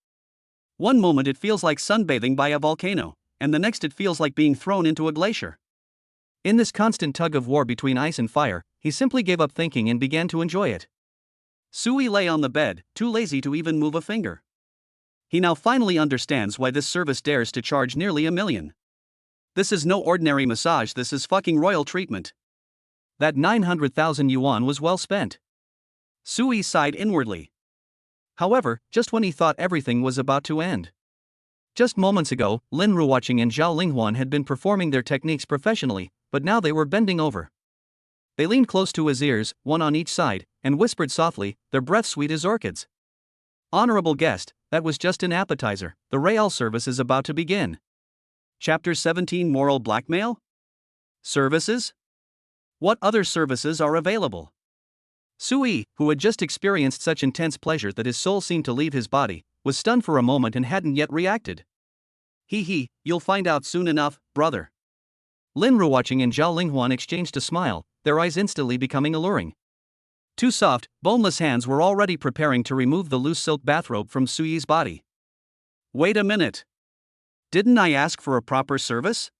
One moment it feels like sunbathing by a volcano, and the next it feels like being thrown into a glacier. In this constant tug of war between ice and fire, he simply gave up thinking and began to enjoy it. Suyi lay on the bed, too lazy to even move a finger. He now finally understands why this service dares to charge nearly $1 million. This is no ordinary massage, this is fucking royal treatment. That 900,000 yuan was well spent. Suyi sighed inwardly. However, just when he thought everything was about to end. Just moments ago, Lin Ruoqing and Zhao Linghuan had been performing their techniques professionally, but now they were bending over. They leaned close to his ears, one on each side, and whispered softly, their breath sweet as orchids. Honorable guest, that was just an appetizer, the real service is about to begin. Chapter 17 Moral Blackmail? Services? What other services are available? Suyi, who had just experienced such intense pleasure that his soul seemed to leave his body, was stunned for a moment and hadn't yet reacted. You'll find out soon enough, brother. Lin Ruoqing and Zhao Linghuan exchanged a smile, their eyes instantly becoming alluring. 2 soft, boneless hands were already preparing to remove the loose silk bathrobe from Suyi's body. Wait a minute. Didn't I ask for a proper service?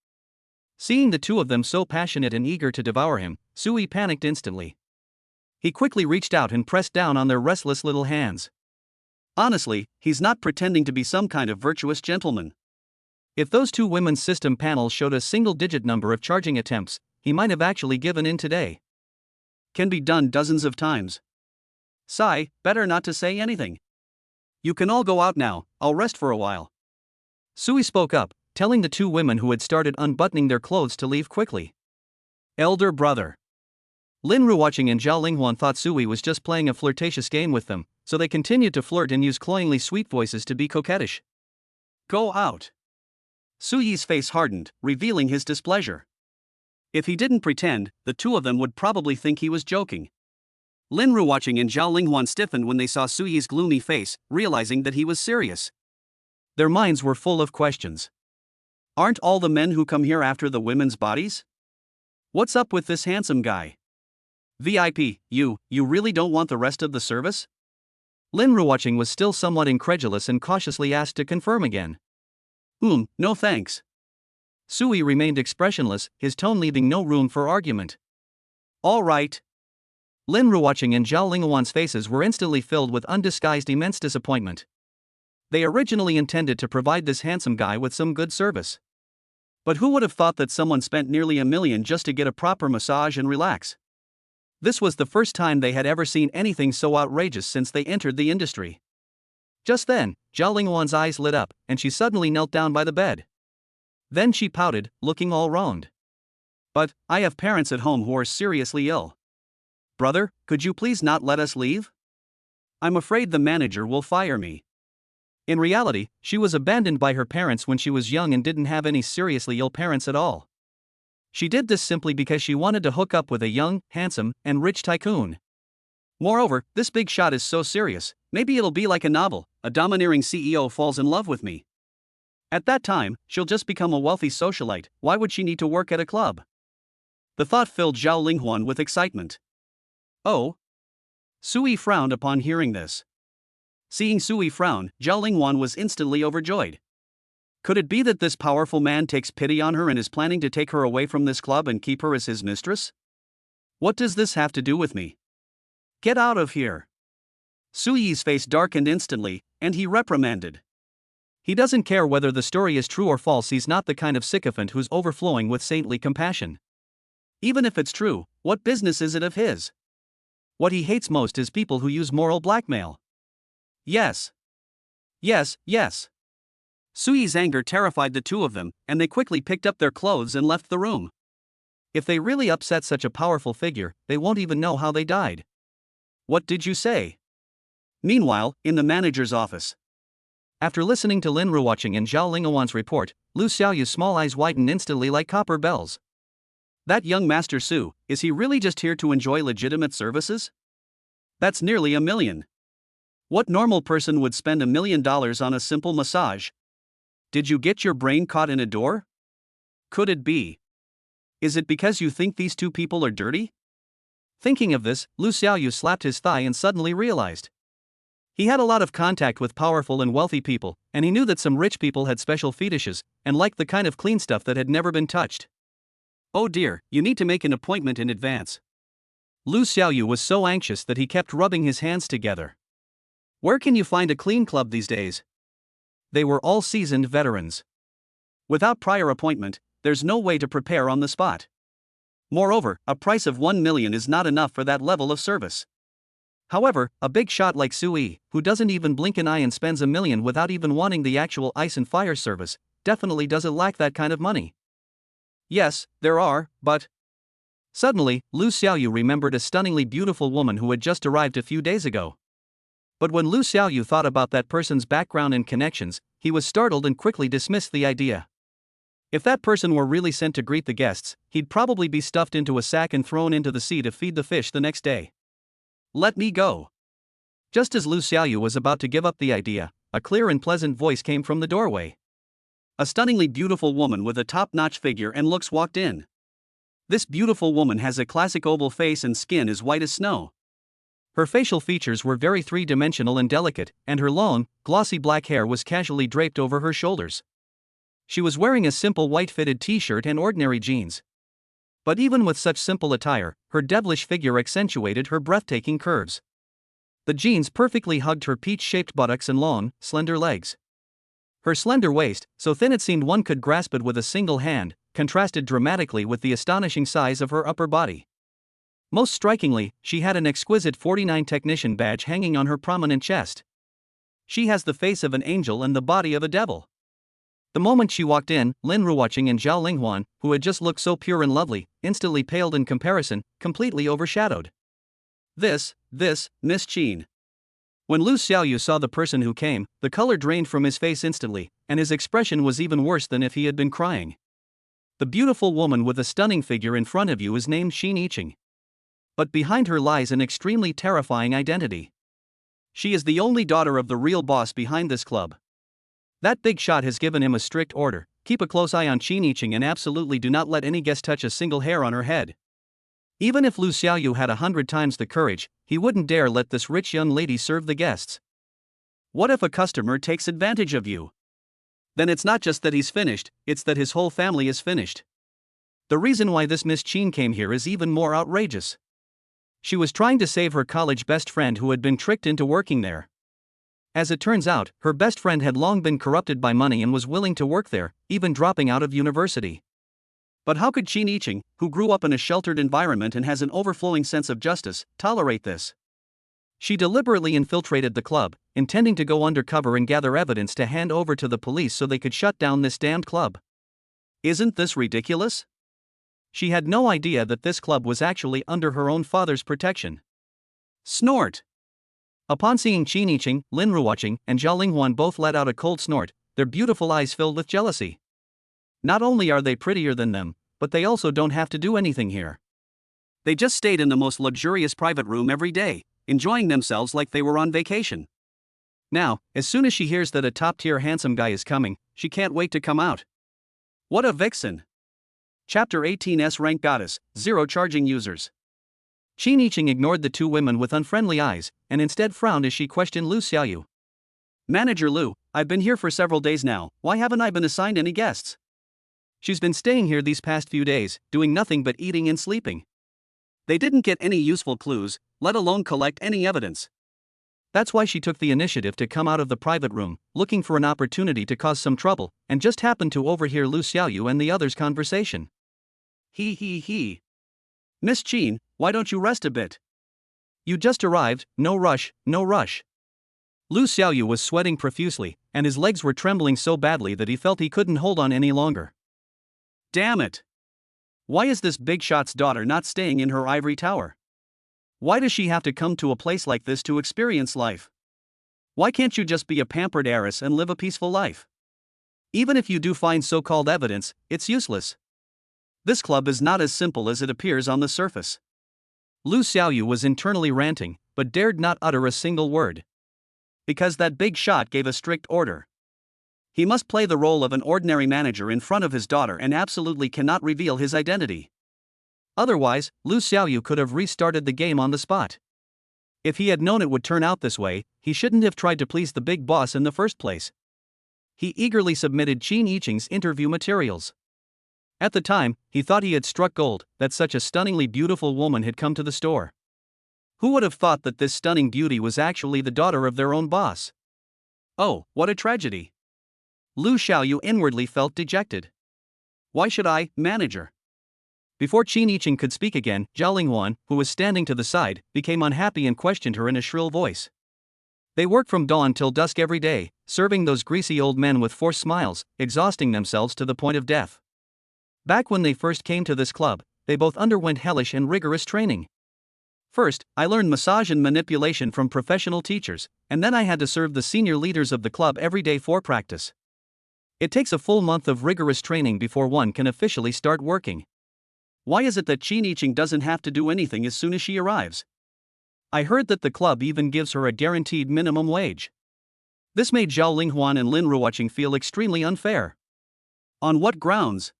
Seeing the 2 of them so passionate and eager to devour him, Suyi panicked instantly. He quickly reached out and pressed down on their restless little hands. Honestly, he's not pretending to be some kind of virtuous gentleman. If those 2 women's system panels showed a single-digit number of charging attempts, he might have actually given in today. Can be done dozens of times. Sigh, better not to say anything. You can all go out now, I'll rest for a while. Suyi spoke up, telling the 2 women who had started unbuttoning their clothes to leave quickly. Elder brother. Lin Ruoqing and Zhao Linghuan thought Sui was just playing a flirtatious game with them, so they continued to flirt and use cloyingly sweet voices to be coquettish. Go out. Suyi's face hardened, revealing his displeasure. If he didn't pretend, the two of them would probably think he was joking. Lin Ruoqing and Zhao Linghuan stiffened when they saw Suyi's gloomy face, realizing that he was serious. Their minds were full of questions. Aren't all the men who come here after the women's bodies? What's up with this handsome guy? VIP, you really don't want the rest of the service? Lin Ruoqing was still somewhat incredulous and cautiously asked to confirm again. No thanks. Sui remained expressionless, his tone leaving no room for argument. All right. Lin Ruoqing and Zhao Linghuan's faces were instantly filled with undisguised immense disappointment. They originally intended to provide this handsome guy with some good service. But who would have thought that someone spent nearly $1 million just to get a proper massage and relax? This was the first time they had ever seen anything so outrageous since they entered the industry. Just then, Zhao Linghuan's eyes lit up, and she suddenly knelt down by the bed. Then she pouted, looking all wronged. But, I have parents at home who are seriously ill. Brother, could you please not let us leave? I'm afraid the manager will fire me. In reality, she was abandoned by her parents when she was young and didn't have any seriously ill parents at all. She did this simply because she wanted to hook up with a young, handsome, and rich tycoon. Moreover, this big shot is so serious, maybe it'll be like a novel, a domineering CEO falls in love with me. At that time, she'll just become a wealthy socialite, why would she need to work at a club? The thought filled Zhao Linghuan with excitement. Oh? Sui frowned upon hearing this. Seeing Sui frown, Zhao Linghuan was instantly overjoyed. Could it be that this powerful man takes pity on her and is planning to take her away from this club and keep her as his mistress? What does this have to do with me? Get out of here. Suyi's face darkened instantly, and he reprimanded. He doesn't care whether the story is true or false, he's not the kind of sycophant who's overflowing with saintly compassion. Even if it's true, what business is it of his? What he hates most is people who use moral blackmail. Yes. Suyi's anger terrified the two of them, and they quickly picked up their clothes and left the room. If they really upset such a powerful figure, they won't even know how they died. What did you say? Meanwhile, in the manager's office. After listening to Lin Ruoqing and Zhao Linghuan's report, Lu Xiaoyu's small eyes widened instantly like copper bells. That young Master Su, is he really just here to enjoy legitimate services? That's nearly $1 million. What normal person would spend $1 million on a simple massage? Did you get your brain caught in a door? Could it be? Is it because you think these two people are dirty? Thinking of this, Lu Xiaoyu slapped his thigh and suddenly realized. He had a lot of contact with powerful and wealthy people, and he knew that some rich people had special fetishes, and liked the kind of clean stuff that had never been touched. Oh dear, you need to make an appointment in advance. Lu Xiaoyu was so anxious that he kept rubbing his hands together. Where can you find a clean club these days? They were all seasoned veterans. Without prior appointment, there's no way to prepare on the spot. Moreover, a price of $1 million is not enough for that level of service. However, a big shot like Sui, who doesn't even blink an eye and spends $1 million without even wanting the actual ice and fire service, definitely doesn't lack that kind of money. Yes, there are, but... Suddenly, Lu Xiaoyu remembered a stunningly beautiful woman who had just arrived a few days ago. But when Lu Xiaoyu thought about that person's background and connections, he was startled and quickly dismissed the idea. If that person were really sent to greet the guests, he'd probably be stuffed into a sack and thrown into the sea to feed the fish the next day. Let me go. Just as Lu Xiaoyu was about to give up the idea, a clear and pleasant voice came from the doorway. A stunningly beautiful woman with a top-notch figure and looks walked in. This beautiful woman has a classic oval face and skin as white as snow. Her facial features were very three-dimensional and delicate, and her long, glossy black hair was casually draped over her shoulders. She was wearing a simple white-fitted t-shirt and ordinary jeans. But even with such simple attire, her devilish figure accentuated her breathtaking curves. The jeans perfectly hugged her peach-shaped buttocks and long, slender legs. Her slender waist, so thin it seemed one could grasp it with a single hand, contrasted dramatically with the astonishing size of her upper body. Most strikingly, she had an exquisite 49 technician badge hanging on her prominent chest. She has the face of an angel and the body of a devil. The moment she walked in, Lin Ruoqing and Zhao Linghuan, who had just looked so pure and lovely, instantly paled in comparison, completely overshadowed. This, Miss Qin. When Lu Xiaoyu saw the person who came, the color drained from his face instantly, and his expression was even worse than if he had been crying. The beautiful woman with a stunning figure in front of you is named Xin Yiqing. But behind her lies an extremely terrifying identity. She is the only daughter of the real boss behind this club. That big shot has given him a strict order: keep a close eye on Xin Yiqing and absolutely do not let any guest touch a single hair on her head. Even if Lu Xiaoyu had 100 times the courage, he wouldn't dare let this rich young lady serve the guests. What if a customer takes advantage of you? Then it's not just that he's finished, it's that his whole family is finished. The reason why this Miss Qin came here is even more outrageous. She was trying to save her college best friend who had been tricked into working there. As it turns out, her best friend had long been corrupted by money and was willing to work there, even dropping out of university. But how could Xin Yiqing, who grew up in a sheltered environment and has an overflowing sense of justice, tolerate this? She deliberately infiltrated the club, intending to go undercover and gather evidence to hand over to the police so they could shut down this damned club. Isn't this ridiculous? She had no idea that this club was actually under her own father's protection. Snort! Upon seeing Xin Yiqing, Lin Ruoqing, and Zhao Linghuan both let out a cold snort, their beautiful eyes filled with jealousy. Not only are they prettier than them, but they also don't have to do anything here. They just stayed in the most luxurious private room every day, enjoying themselves like they were on vacation. Now, as soon as she hears that a top-tier handsome guy is coming, she can't wait to come out. What a vixen! Chapter 18's Rank Goddess, Zero Charging Users. Xin Yiqing ignored the two women with unfriendly eyes, and instead frowned as she questioned Lu Xiaoyu. Manager Lu, I've been here for several days now, why haven't I been assigned any guests? She's been staying here these past few days, doing nothing but eating and sleeping. They didn't get any useful clues, let alone collect any evidence. That's why she took the initiative to come out of the private room, looking for an opportunity to cause some trouble, and just happened to overhear Lu Xiaoyu and the others' conversation. He. Miss Qin, why don't you rest a bit? You just arrived, no rush. Lu Xiaoyu was sweating profusely, and his legs were trembling so badly that he felt he couldn't hold on any longer. Damn it! Why is this big shot's daughter not staying in her ivory tower? Why does she have to come to a place like this to experience life? Why can't you just be a pampered heiress and live a peaceful life? Even if you do find so-called evidence, it's useless. This club is not as simple as it appears on the surface. Lu Xiaoyu was internally ranting, but dared not utter a single word. Because that big shot gave a strict order. He must play the role of an ordinary manager in front of his daughter and absolutely cannot reveal his identity. Otherwise, Lu Xiaoyu could have restarted the game on the spot. If he had known it would turn out this way, he shouldn't have tried to please the big boss in the first place. He eagerly submitted Xin Yiqing's interview materials. At the time, he thought he had struck gold, that such a stunningly beautiful woman had come to the store. Who would have thought that this stunning beauty was actually the daughter of their own boss? Oh, what a tragedy! Lu Xiaoyu inwardly felt dejected. Why should I, manager? Before Xin Yiqing could speak again, Zhao Linghuan, who was standing to the side, became unhappy and questioned her in a shrill voice. They work from dawn till dusk every day, serving those greasy old men with forced smiles, exhausting themselves to the point of death. Back when they first came to this club, they both underwent hellish and rigorous training. First, I learned massage and manipulation from professional teachers, and then I had to serve the senior leaders of the club every day for practice. It takes a full month of rigorous training before one can officially start working. Why is it that Xin Yiqing doesn't have to do anything as soon as she arrives? I heard that the club even gives her a guaranteed minimum wage. This made Zhao Linghuan and Lin Ruoqing feel extremely unfair. On what grounds?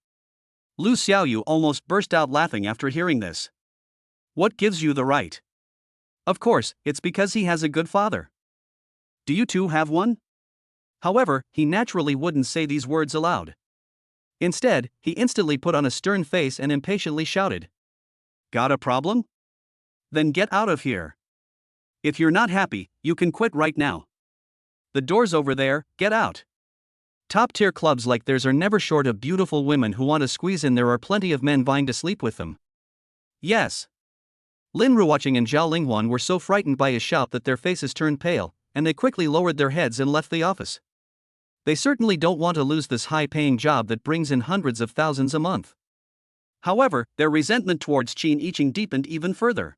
Lu Xiaoyu almost burst out laughing after hearing this. What gives you the right? Of course, it's because he has a good father. Do you too have one? However, he naturally wouldn't say these words aloud. Instead, he instantly put on a stern face and impatiently shouted. Got a problem? Then get out of here. If you're not happy, you can quit right now. The door's over there, get out. Top-tier clubs like theirs are never short of beautiful women who want to squeeze in. There are plenty of men vying to sleep with them. Yes. Lin Ruoqing and Zhao Linghuan were so frightened by his shout that their faces turned pale, and they quickly lowered their heads and left the office. They certainly don't want to lose this high-paying job that brings in hundreds of thousands a month. However, their resentment towards Qin Yiqing deepened even further.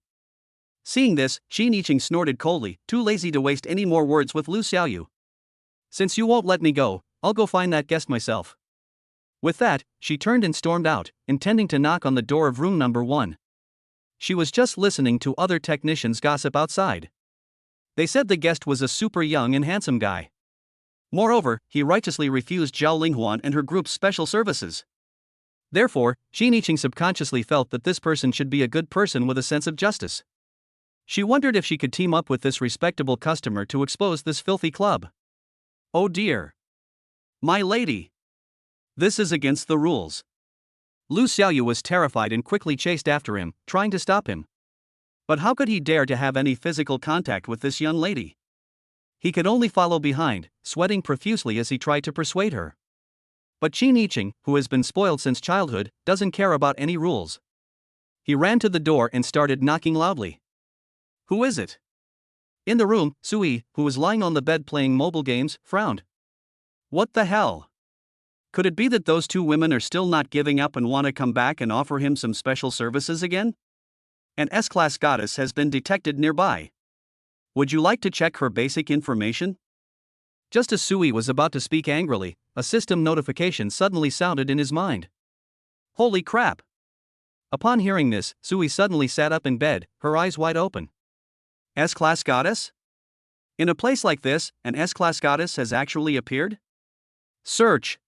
Seeing this, Qin Yiqing snorted coldly, too lazy to waste any more words with Lu Xiaoyu. Since you won't let me go, I'll go find that guest myself. With that, she turned and stormed out, intending to knock on the door of room number 1. She was just listening to other technicians gossip outside. They said the guest was a super young and handsome guy. Moreover, he righteously refused Zhao Linghuan and her group's special services. Therefore, Qin Yiqing subconsciously felt that this person should be a good person with a sense of justice. She wondered if she could team up with this respectable customer to expose this filthy club. Oh dear. My lady. This is against the rules. Lu Xiaoyu was terrified and quickly chased after him, trying to stop him. But how could he dare to have any physical contact with this young lady? He could only follow behind, sweating profusely as he tried to persuade her. But Qin Yiqing, who has been spoiled since childhood, doesn't care about any rules. He ran to the door and started knocking loudly. Who is it? In the room, Sui, who was lying on the bed playing mobile games, frowned. What the hell? Could it be that those two women are still not giving up and want to come back and offer him some special services again? An S-class goddess has been detected nearby. Would you like to check her basic information? Just as Sui was about to speak angrily, a system notification suddenly sounded in his mind. Holy crap! Upon hearing this, Sui suddenly sat up in bed, her eyes wide open. S-class goddess? In a place like this, an S-class goddess has actually appeared? Search!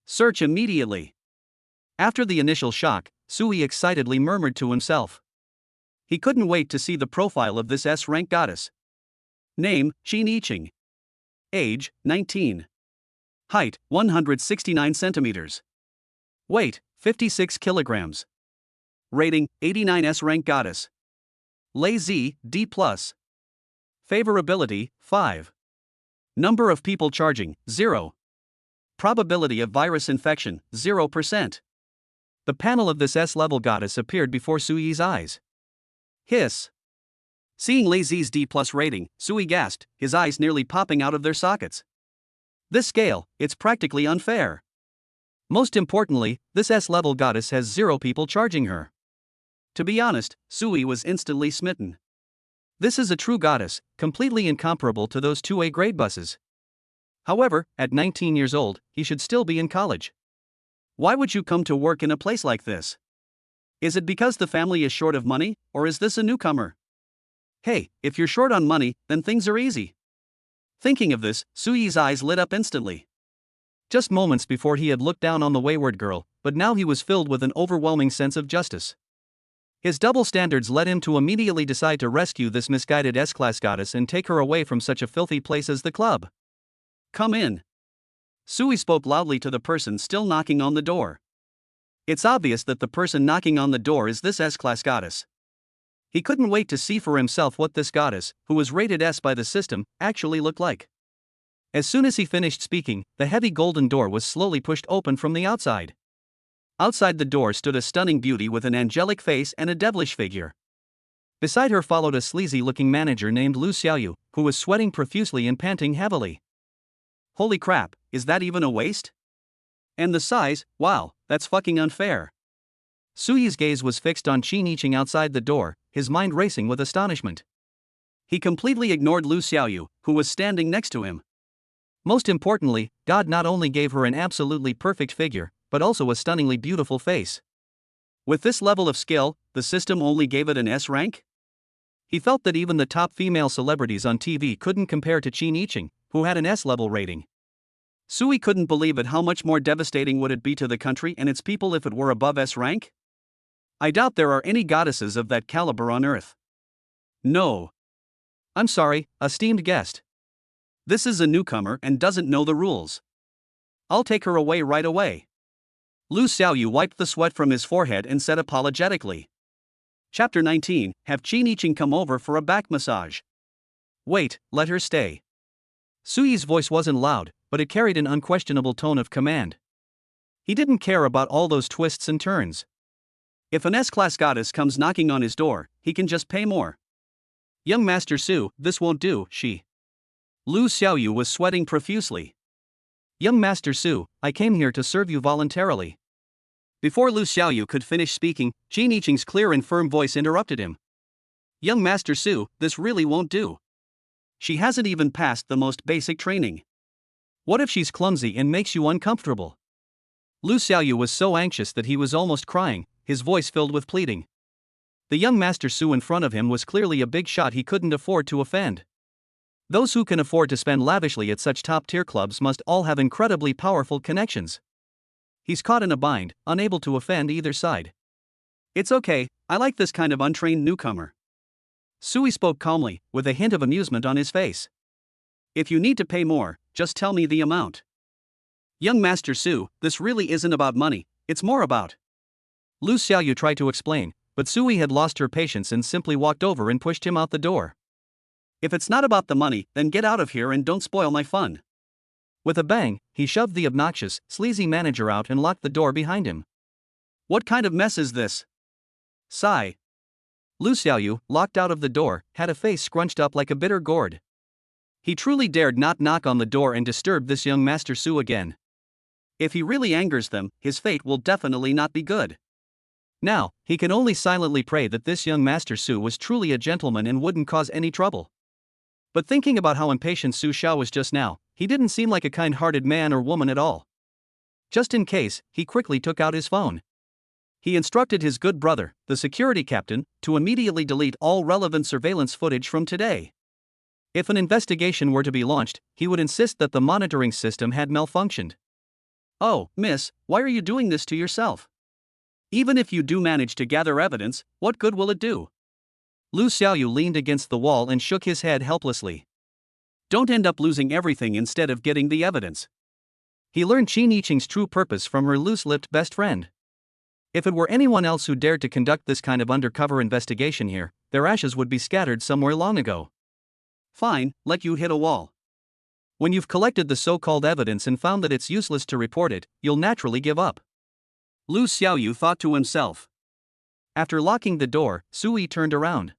Search immediately! After the initial shock, Sui excitedly murmured to himself. He couldn't wait to see the profile of this S-rank goddess. Name, Qin Yiqing. Age, 19. Height, 169 centimeters. Weight, 56 kilograms. Rating, 89 S-rank goddess. Lay Z, D+. Favorability, 5. Number of people charging, 0. Probability of virus infection, 0%. The panel of this S-level goddess appeared before Sui's eyes. Hiss. Seeing Lay Z's D+ rating, Sui gasped, his eyes nearly popping out of their sockets. This scale, it's practically unfair. Most importantly, this S-level goddess has 0 people charging her. To be honest, Sui was instantly smitten. This is a true goddess, completely incomparable to those 2A grade buses. However, at 19 years old, he should still be in college. Why would you come to work in a place like this? Is it because the family is short of money, or is this a newcomer? Hey, if you're short on money, then things are easy. Thinking of this, Sui's eyes lit up instantly. Just moments before he had looked down on the wayward girl, but now he was filled with an overwhelming sense of justice. His double standards led him to immediately decide to rescue this misguided S-class goddess and take her away from such a filthy place as the club. Come in. Sui spoke loudly to the person still knocking on the door. It's obvious that the person knocking on the door is this S-class goddess. He couldn't wait to see for himself what this goddess, who was rated S by the system, actually looked like. As soon as he finished speaking, the heavy golden door was slowly pushed open from the outside. Outside the door stood a stunning beauty with an angelic face and a devilish figure. Beside her followed a sleazy-looking manager named Lu Xiaoyu, who was sweating profusely and panting heavily. Holy crap, is that even a waist? And the size, wow, that's fucking unfair. Sui's gaze was fixed on Qin Yiqing outside the door, his mind racing with astonishment. He completely ignored Lu Xiaoyu, who was standing next to him. Most importantly, God not only gave her an absolutely perfect figure, but also a stunningly beautiful face. With this level of skill, the system only gave it an S rank? He felt that even the top female celebrities on TV couldn't compare to Qin Yiqing, who had an S-level rating. Sui couldn't believe it. How much more devastating would it be to the country and its people if it were above S rank? I doubt there are any goddesses of that caliber on Earth. No. I'm sorry, esteemed guest. This is a newcomer and doesn't know the rules. I'll take her away right away. Lu Xiaoyu wiped the sweat from his forehead and said apologetically. Chapter 19, have Qin Yiqing come over for a back massage. Wait, let her stay. Sui's voice wasn't loud, but it carried an unquestionable tone of command. He didn't care about all those twists and turns. If an S-class goddess comes knocking on his door, he can just pay more. Young Master Su, this won't do, she. Lu Xiaoyu was sweating profusely. Young Master Su, I came here to serve you voluntarily. Before Lu Xiaoyu could finish speaking, Qin Yiqing's clear and firm voice interrupted him. Young Master Su, this really won't do. She hasn't even passed the most basic training. What if she's clumsy and makes you uncomfortable? Lu Xiaoyu was so anxious that he was almost crying, his voice filled with pleading. The young Master Su in front of him was clearly a big shot he couldn't afford to offend. Those who can afford to spend lavishly at such top-tier clubs must all have incredibly powerful connections. He's caught in a bind, unable to offend either side. It's okay, I like this kind of untrained newcomer. Sui spoke calmly, with a hint of amusement on his face. If you need to pay more, just tell me the amount. Young Master Su, this really isn't about money, it's more about. Lu Xiaoyu tried to explain, but Sui had lost her patience and simply walked over and pushed him out the door. If it's not about the money, then get out of here and don't spoil my fun. With a bang, he shoved the obnoxious, sleazy manager out and locked the door behind him. What kind of mess is this? Sigh. Lu Xiaoyu, locked out of the door, had a face scrunched up like a bitter gourd. He truly dared not knock on the door and disturb this young Master Su again. If he really angers them, his fate will definitely not be good. Now, he can only silently pray that this young Master Su was truly a gentleman and wouldn't cause any trouble. But thinking about how impatient Su Xiao was just now, he didn't seem like a kind-hearted man or woman at all. Just in case, he quickly took out his phone. He instructed his good brother, the security captain, to immediately delete all relevant surveillance footage from today. If an investigation were to be launched, he would insist that the monitoring system had malfunctioned. Oh, miss, why are you doing this to yourself? Even if you do manage to gather evidence, what good will it do? Lu Xiaoyu leaned against the wall and shook his head helplessly. Don't end up losing everything instead of getting the evidence. He learned Qin Yiqing's true purpose from her loose-lipped best friend. If it were anyone else who dared to conduct this kind of undercover investigation here, their ashes would be scattered somewhere long ago. Fine, let you hit a wall. When you've collected the so-called evidence and found that it's useless to report it, you'll naturally give up. Lu Xiaoyu thought to himself. After locking the door, Sui turned around.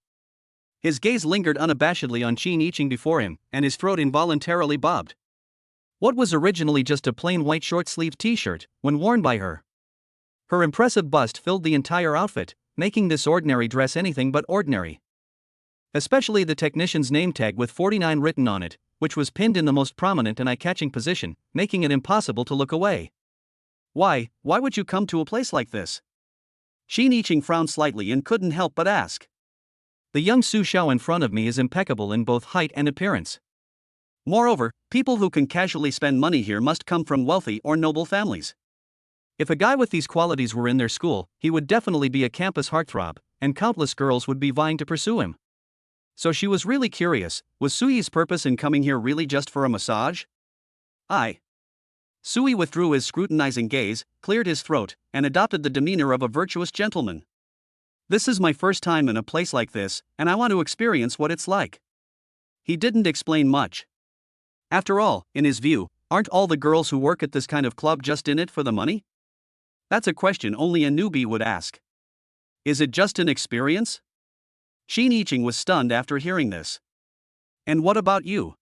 His gaze lingered unabashedly on Qin Yiqing before him, and his throat involuntarily bobbed. What was originally just a plain white short-sleeved t-shirt, when worn by her? Her impressive bust filled the entire outfit, making this ordinary dress anything but ordinary. Especially the technician's name tag with 49 written on it, which was pinned in the most prominent and eye-catching position, making it impossible to look away. Why would you come to a place like this? Qin Yiqing frowned slightly and couldn't help but ask. The young Su Xiao in front of me is impeccable in both height and appearance. Moreover, people who can casually spend money here must come from wealthy or noble families. If a guy with these qualities were in their school, he would definitely be a campus heartthrob, and countless girls would be vying to pursue him. So she was really curious, was Sui's purpose in coming here really just for a massage? Sui withdrew his scrutinizing gaze, cleared his throat, and adopted the demeanor of a virtuous gentleman. This is my first time in a place like this, and I want to experience what it's like. He didn't explain much. After all, in his view, aren't all the girls who work at this kind of club just in it for the money? That's a question only a newbie would ask. Is it just an experience? Qin Yiqing was stunned after hearing this. And what about you?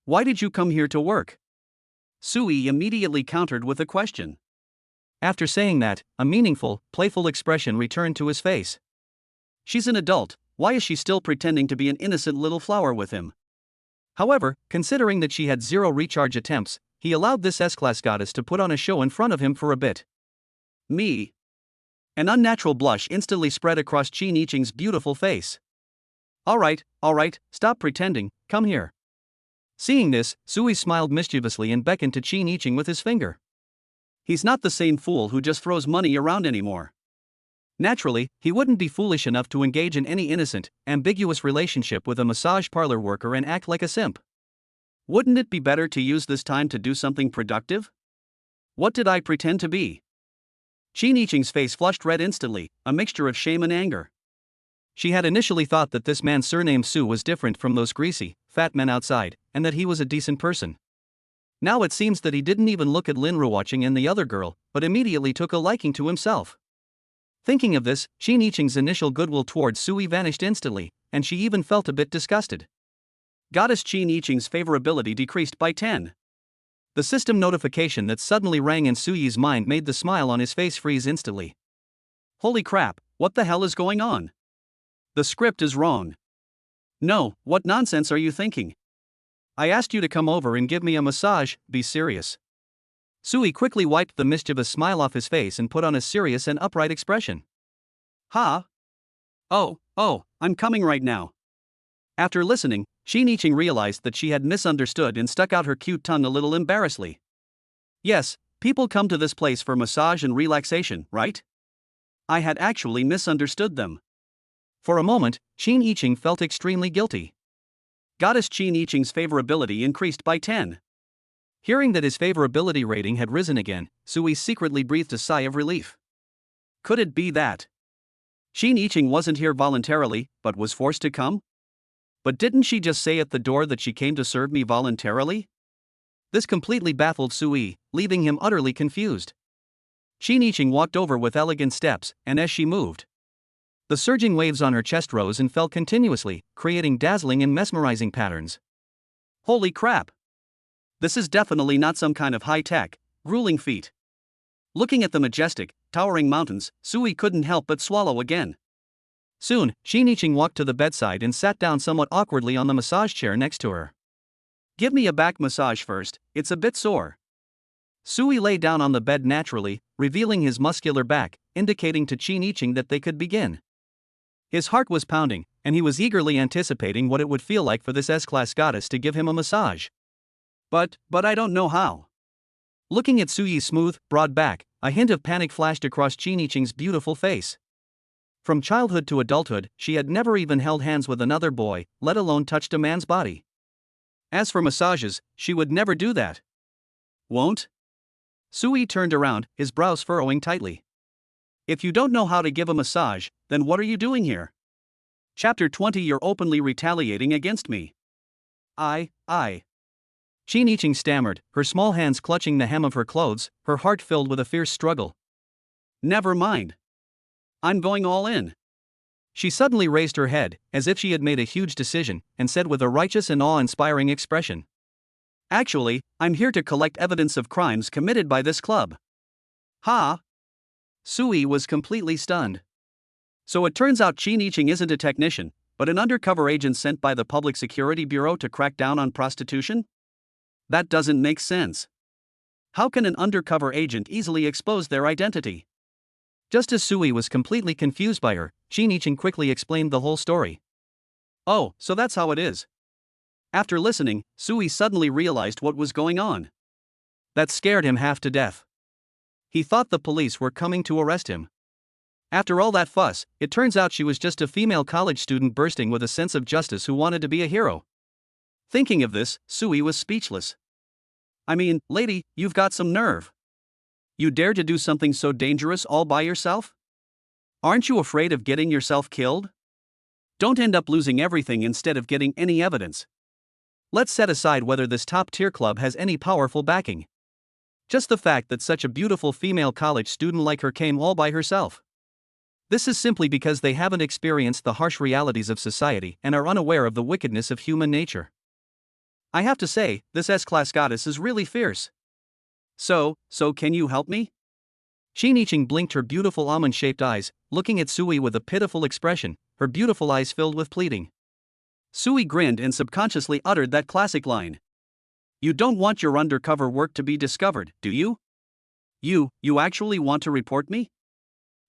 Why did you come here to work? Sui immediately countered with a question. After saying that, a meaningful, playful expression returned to his face. She's an adult, why is she still pretending to be an innocent little flower with him? However, considering that she had 0 recharge attempts, he allowed this S-class goddess to put on a show in front of him for a bit. Me. An unnatural blush instantly spread across Qin Yiqing's beautiful face. Alright, stop pretending, come here. Seeing this, Sui smiled mischievously and beckoned to Qin Yiqing with his finger. He's not the same fool who just throws money around anymore. Naturally, he wouldn't be foolish enough to engage in any innocent, ambiguous relationship with a massage parlor worker and act like a simp. Wouldn't it be better to use this time to do something productive? What did I pretend to be? Qin Yiqing's face flushed red instantly, a mixture of shame and anger. She had initially thought that this man surnamed Su was different from those greasy, fat men outside, and that he was a decent person. Now it seems that he didn't even look at Lin Ruoqing and the other girl, but immediately took a liking to himself. Thinking of this, Qin Yiqing's initial goodwill towards Sui vanished instantly, and she even felt a bit disgusted. Goddess Qin Yiqing's favorability decreased by 10. The system notification that suddenly rang in Suyi's mind made the smile on his face freeze instantly. Holy crap, what the hell is going on? The script is wrong. No, what nonsense are you thinking? I asked you to come over and give me a massage, be serious. Sui quickly wiped the mischievous smile off his face and put on a serious and upright expression. Ha? Oh, I'm coming right now. After listening, Shiniching realized that she had misunderstood and stuck out her cute tongue a little embarrassedly. Yes, people come to this place for massage and relaxation, right? I had actually misunderstood them. For a moment, Shiniching felt extremely guilty. Goddess Shiniching's favorability increased by 10. Hearing that his favorability rating had risen again, Sui secretly breathed a sigh of relief. Could it be that Shiniching wasn't here voluntarily, but was forced to come? But didn't she just say at the door that she came to serve me voluntarily? This completely baffled Sui, leaving him utterly confused. Shiniching walked over with elegant steps, and as she moved, the surging waves on her chest rose and fell continuously, creating dazzling and mesmerizing patterns. Holy crap! This is definitely not some kind of high-tech, grueling feat. Looking at the majestic, towering mountains, Sui couldn't help but swallow again. Soon, Shiniching walked to the bedside and sat down somewhat awkwardly on the massage chair next to her. Give me a back massage first, it's a bit sore. Sui lay down on the bed naturally, revealing his muscular back, indicating to Shiniching that they could begin. His heart was pounding, and he was eagerly anticipating what it would feel like for this S-class goddess to give him a massage. But I don't know how. Looking at Suyi's smooth, broad back, a hint of panic flashed across Shiniching's beautiful face. From childhood to adulthood, she had never even held hands with another boy, let alone touched a man's body. As for massages, she would never do that. Won't? Sui turned around, his brows furrowing tightly. If you don't know how to give a massage, then what are you doing here? Chapter 20. You're openly retaliating against me. I. Shiniching stammered, her small hands clutching the hem of her clothes, her heart filled with a fierce struggle. Never mind. I'm going all in. She suddenly raised her head, as if she had made a huge decision, and said with a righteous and awe-inspiring expression. Actually, I'm here to collect evidence of crimes committed by this club. Ha! Sui was completely stunned. So it turns out Shiniching isn't a technician, but an undercover agent sent by the Public Security Bureau to crack down on prostitution? That doesn't make sense. How can an undercover agent easily expose their identity? Just as Sui was completely confused by her, Shiniching quickly explained the whole story. Oh, so that's how it is. After listening, Sui suddenly realized what was going on. That scared him half to death. He thought the police were coming to arrest him. After all that fuss, it turns out she was just a female college student bursting with a sense of justice who wanted to be a hero. Thinking of this, Sui was speechless. I mean, lady, you've got some nerve. You dare to do something so dangerous all by yourself? Aren't you afraid of getting yourself killed? Don't end up losing everything instead of getting any evidence. Let's set aside whether this top-tier club has any powerful backing. Just the fact that such a beautiful female college student like her came all by herself. This is simply because they haven't experienced the harsh realities of society and are unaware of the wickedness of human nature. I have to say, this S-class goddess is really fierce. So can you help me? Shiniching blinked her beautiful almond-shaped eyes, looking at Sui with a pitiful expression, her beautiful eyes filled with pleading. Sui grinned and subconsciously uttered that classic line. You don't want your undercover work to be discovered, do you? You actually want to report me?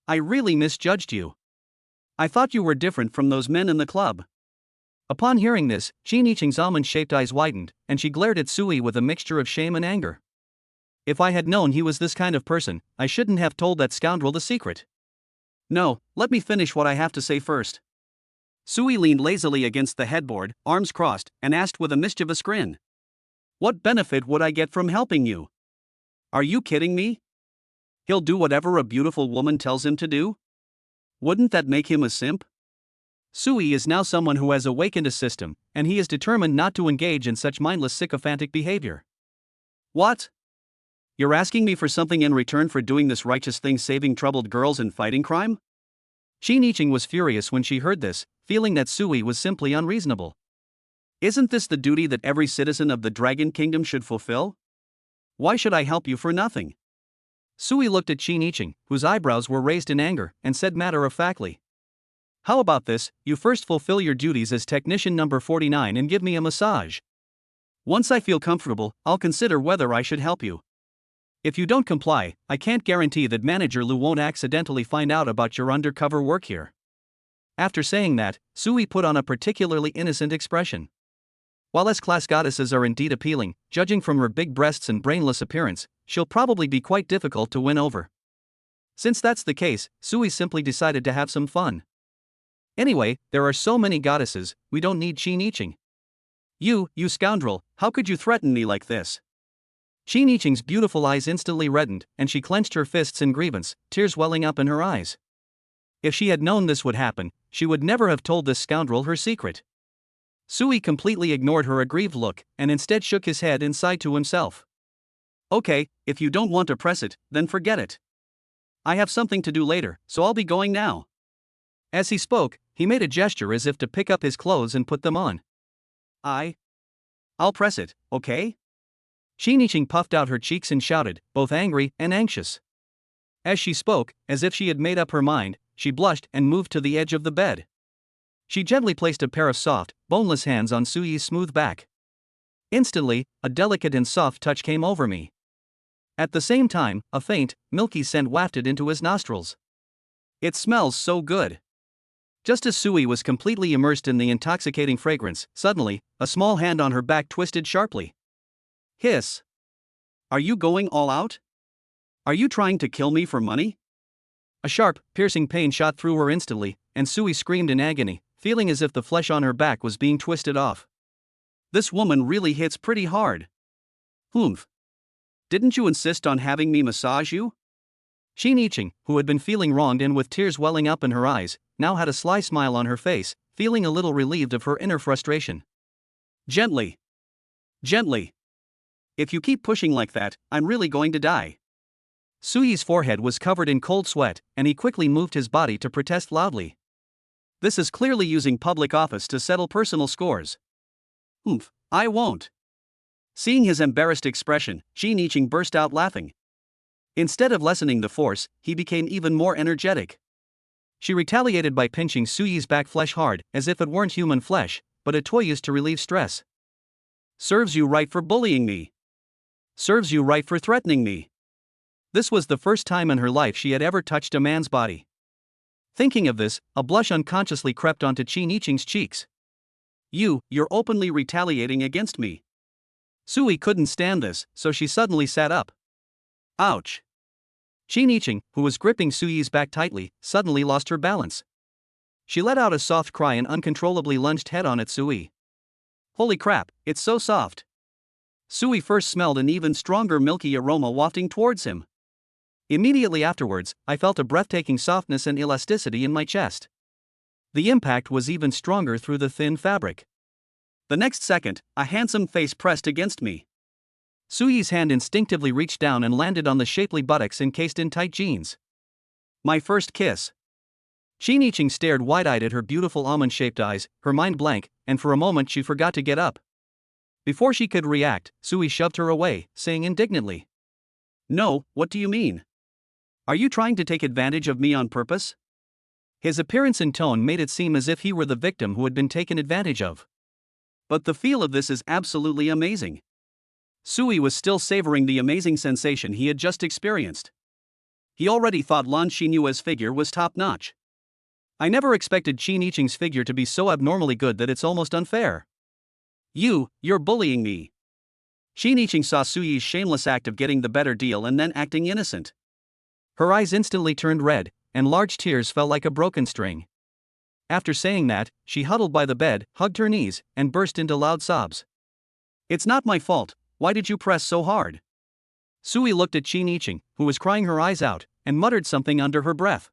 I really misjudged you. I thought you were different from those men in the club. Upon hearing this, Shiniching's almond-shaped eyes widened, and she glared at Sui with a mixture of shame and anger. If I had known he was this kind of person, I shouldn't have told that scoundrel the secret. No, let me finish what I have to say first. Sui leaned lazily against the headboard, arms crossed, and asked with a mischievous grin. What benefit would I get from helping you? Are you kidding me? He'll do whatever a beautiful woman tells him to do? Wouldn't that make him a simp? Sui is now someone who has awakened a system, and he is determined not to engage in such mindless sycophantic behavior. What? You're asking me for something in return for doing this righteous thing, saving troubled girls and fighting crime? Shiniching was furious when she heard this, feeling that Sui was simply unreasonable. Isn't this the duty that every citizen of the Dragon Kingdom should fulfill? Why should I help you for nothing? Sui looked at Qin Yiqing, whose eyebrows were raised in anger, and said matter-of-factly. How about this, you first fulfill your duties as technician number 49 and give me a massage. Once I feel comfortable, I'll consider whether I should help you. If you don't comply, I can't guarantee that Manager Lu won't accidentally find out about your undercover work here. After saying that, Sui put on a particularly innocent expression. While S-class goddesses are indeed appealing, judging from her big breasts and brainless appearance, she'll probably be quite difficult to win over. Since that's the case, Sui simply decided to have some fun. Anyway, there are so many goddesses, we don't need Qin Yiqing. You scoundrel, how could you threaten me like this? Qin Yiqing's beautiful eyes instantly reddened, and she clenched her fists in grievance, tears welling up in her eyes. If she had known this would happen, she would never have told this scoundrel her secret. Sui completely ignored her aggrieved look, and instead shook his head and sighed to himself. Okay, if you don't want to press it, then forget it. I have something to do later, so I'll be going now. As he spoke, he made a gesture as if to pick up his clothes and put them on. I'll press it, okay? Qin Yiqing puffed out her cheeks and shouted, both angry and anxious. As she spoke, as if she had made up her mind, she blushed and moved to the edge of the bed. She gently placed a pair of soft, boneless hands on Sui's smooth back. Instantly, a delicate and soft touch came over me. At the same time, a faint, milky scent wafted into his nostrils. It smells so good. Just as Sui was completely immersed in the intoxicating fragrance, suddenly, a small hand on her back twisted sharply. Hiss. Are you going all out? Are you trying to kill me for money? A sharp, piercing pain shot through her instantly, and Sui screamed in agony, feeling as if the flesh on her back was being twisted off. This woman really hits pretty hard. Humph. Didn't you insist on having me massage you? Qin Yiqing, who had been feeling wronged and with tears welling up in her eyes, now had a sly smile on her face, feeling a little relieved of her inner frustration. Gently. Gently. If you keep pushing like that, I'm really going to die. Sui's forehead was covered in cold sweat, and he quickly moved his body to protest loudly. This is clearly using public office to settle personal scores. Oomph, I won't. Seeing his embarrassed expression, Qin Yiqing burst out laughing. Instead of lessening the force, he became even more energetic. She retaliated by pinching Sui's back flesh hard, as if it weren't human flesh, but a toy used to relieve stress. Serves you right for bullying me. Serves you right for threatening me. This was the first time in her life she had ever touched a man's body. Thinking of this, a blush unconsciously crept onto Qin Yiqing's cheeks. You're openly retaliating against me. Sui couldn't stand this, so she suddenly sat up. Ouch. Qin Yiqing, who was gripping Sui's back tightly, suddenly lost her balance. She let out a soft cry and uncontrollably lunged head-on at Sui. Holy crap, it's so soft. Sui first smelled an even stronger milky aroma wafting towards him. Immediately afterwards, I felt a breathtaking softness and elasticity in my chest. The impact was even stronger through the thin fabric. The next second, a handsome face pressed against me. Sui's hand instinctively reached down and landed on the shapely buttocks encased in tight jeans. My first kiss. Qin Yiqing stared wide-eyed at her beautiful almond-shaped eyes, her mind blank, and for a moment she forgot to get up. Before she could react, Sui shoved her away, saying indignantly, No, what do you mean? Are you trying to take advantage of me on purpose? His appearance and tone made it seem as if he were the victim who had been taken advantage of. But the feel of this is absolutely amazing. Sui was still savoring the amazing sensation he had just experienced. He already thought Lan Xinyue's figure was top-notch. I never expected Qin Yiqing's figure to be so abnormally good that it's almost unfair. You're bullying me. Qin Yiqing saw Sui's shameless act of getting the better deal and then acting innocent. Her eyes instantly turned red, and large tears fell like a broken string. After saying that, she huddled by the bed, hugged her knees, and burst into loud sobs. It's not my fault. Why did you press so hard? Sui looked at Qin Yiqing, who was crying her eyes out, and muttered something under her breath.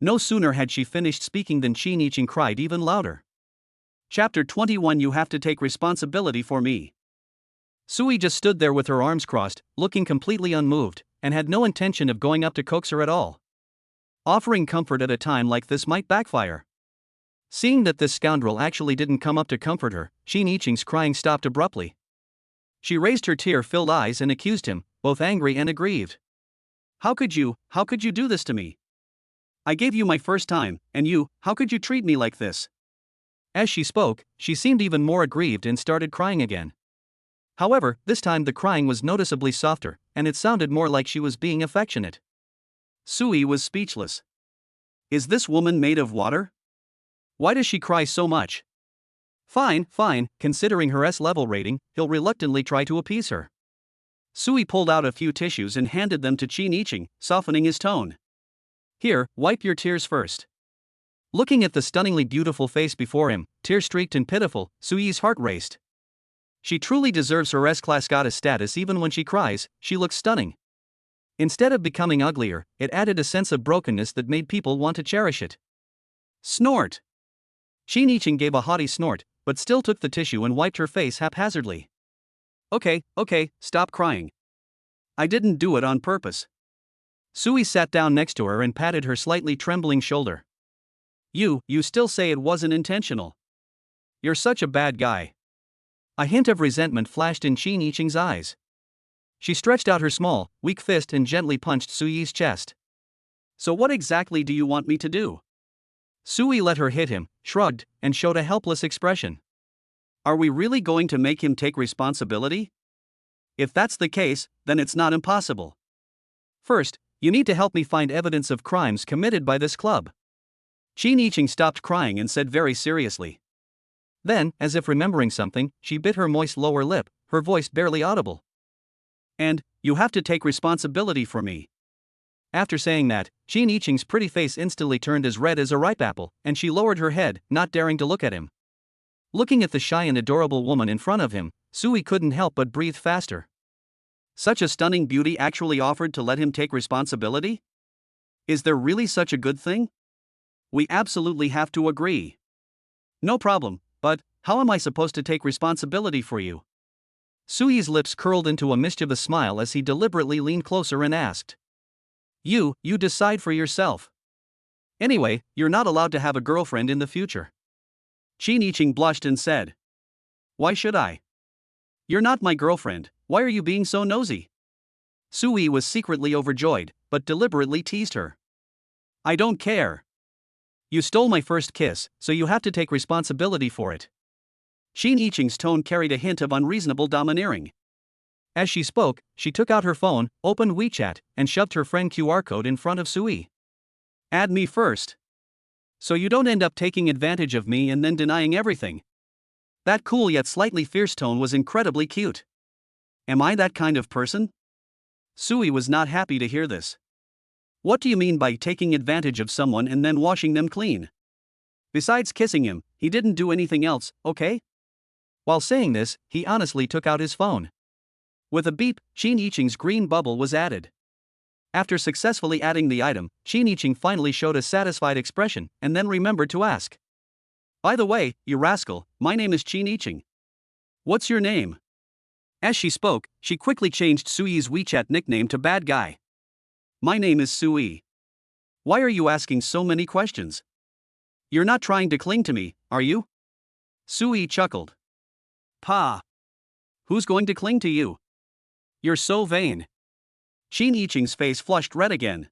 No sooner had she finished speaking than Qin Yiqing cried even louder. Chapter 21 You have to take responsibility for me. Sui just stood there with her arms crossed, looking completely unmoved, and had no intention of going up to coax her at all. Offering comfort at a time like this might backfire. Seeing that this scoundrel actually didn't come up to comfort her, Qin Yiqing's crying stopped abruptly. She raised her tear-filled eyes and accused him, both angry and aggrieved. How could you do this to me? I gave you my first time, and how could you treat me like this? As she spoke, she seemed even more aggrieved and started crying again. However, this time the crying was noticeably softer, and it sounded more like she was being affectionate. Sui was speechless. Is this woman made of water? Why does she cry so much? Fine, considering her S-level rating, he'll reluctantly try to appease her. Sui pulled out a few tissues and handed them to Qin Yiqing, softening his tone. Here, wipe your tears first. Looking at the stunningly beautiful face before him, tear-streaked and pitiful, Sui's heart raced. She truly deserves her S-class goddess status. Even when she cries, she looks stunning. Instead of becoming uglier, it added a sense of brokenness that made people want to cherish it. Snort! Qin Yiqing gave a haughty snort, but still took the tissue and wiped her face haphazardly. Okay, stop crying. I didn't do it on purpose. Sui sat down next to her and patted her slightly trembling shoulder. You still say it wasn't intentional. You're such a bad guy. A hint of resentment flashed in Qin Yiqing's eyes. She stretched out her small, weak fist and gently punched Sui's chest. So what exactly do you want me to do? Sui let her hit him, shrugged, and showed a helpless expression. Are we really going to make him take responsibility? If that's the case, then it's not impossible. First, you need to help me find evidence of crimes committed by this club. Qin Yiqing stopped crying and said very seriously. Then, as if remembering something, she bit her moist lower lip, her voice barely audible. And, you have to take responsibility for me. After saying that, Qin Yiqing's pretty face instantly turned as red as a ripe apple, and she lowered her head, not daring to look at him. Looking at the shy and adorable woman in front of him, Sui couldn't help but breathe faster. Such a stunning beauty actually offered to let him take responsibility? Is there really such a good thing? We absolutely have to agree. No problem, but how am I supposed to take responsibility for you? Sui's lips curled into a mischievous smile as he deliberately leaned closer and asked. You decide for yourself. Anyway, you're not allowed to have a girlfriend in the future. Qin Yiqing blushed and said. Why should I? You're not my girlfriend, why are you being so nosy? Sui was secretly overjoyed, but deliberately teased her. I don't care. You stole my first kiss, so you have to take responsibility for it. Qin Yiqing's tone carried a hint of unreasonable domineering. As she spoke, she took out her phone, opened WeChat, and shoved her friend QR code in front of Sui. Add me first. So you don't end up taking advantage of me and then denying everything. That cool yet slightly fierce tone was incredibly cute. Am I that kind of person? Sui was not happy to hear this. What do you mean by taking advantage of someone and then washing them clean? Besides kissing him, he didn't do anything else, okay? While saying this, he honestly took out his phone. With a beep, Qin Yiqing's green bubble was added. After successfully adding the item, Qin Yiqing finally showed a satisfied expression and then remembered to ask. By the way, you rascal, my name is Qin Yiqing. What's your name? As she spoke, she quickly changed Sui's WeChat nickname to Bad Guy. My name is Sui. Why are you asking so many questions? You're not trying to cling to me, are you? Sui chuckled. Pa! Who's going to cling to you? You're so vain. Qin Yiqing's face flushed red again.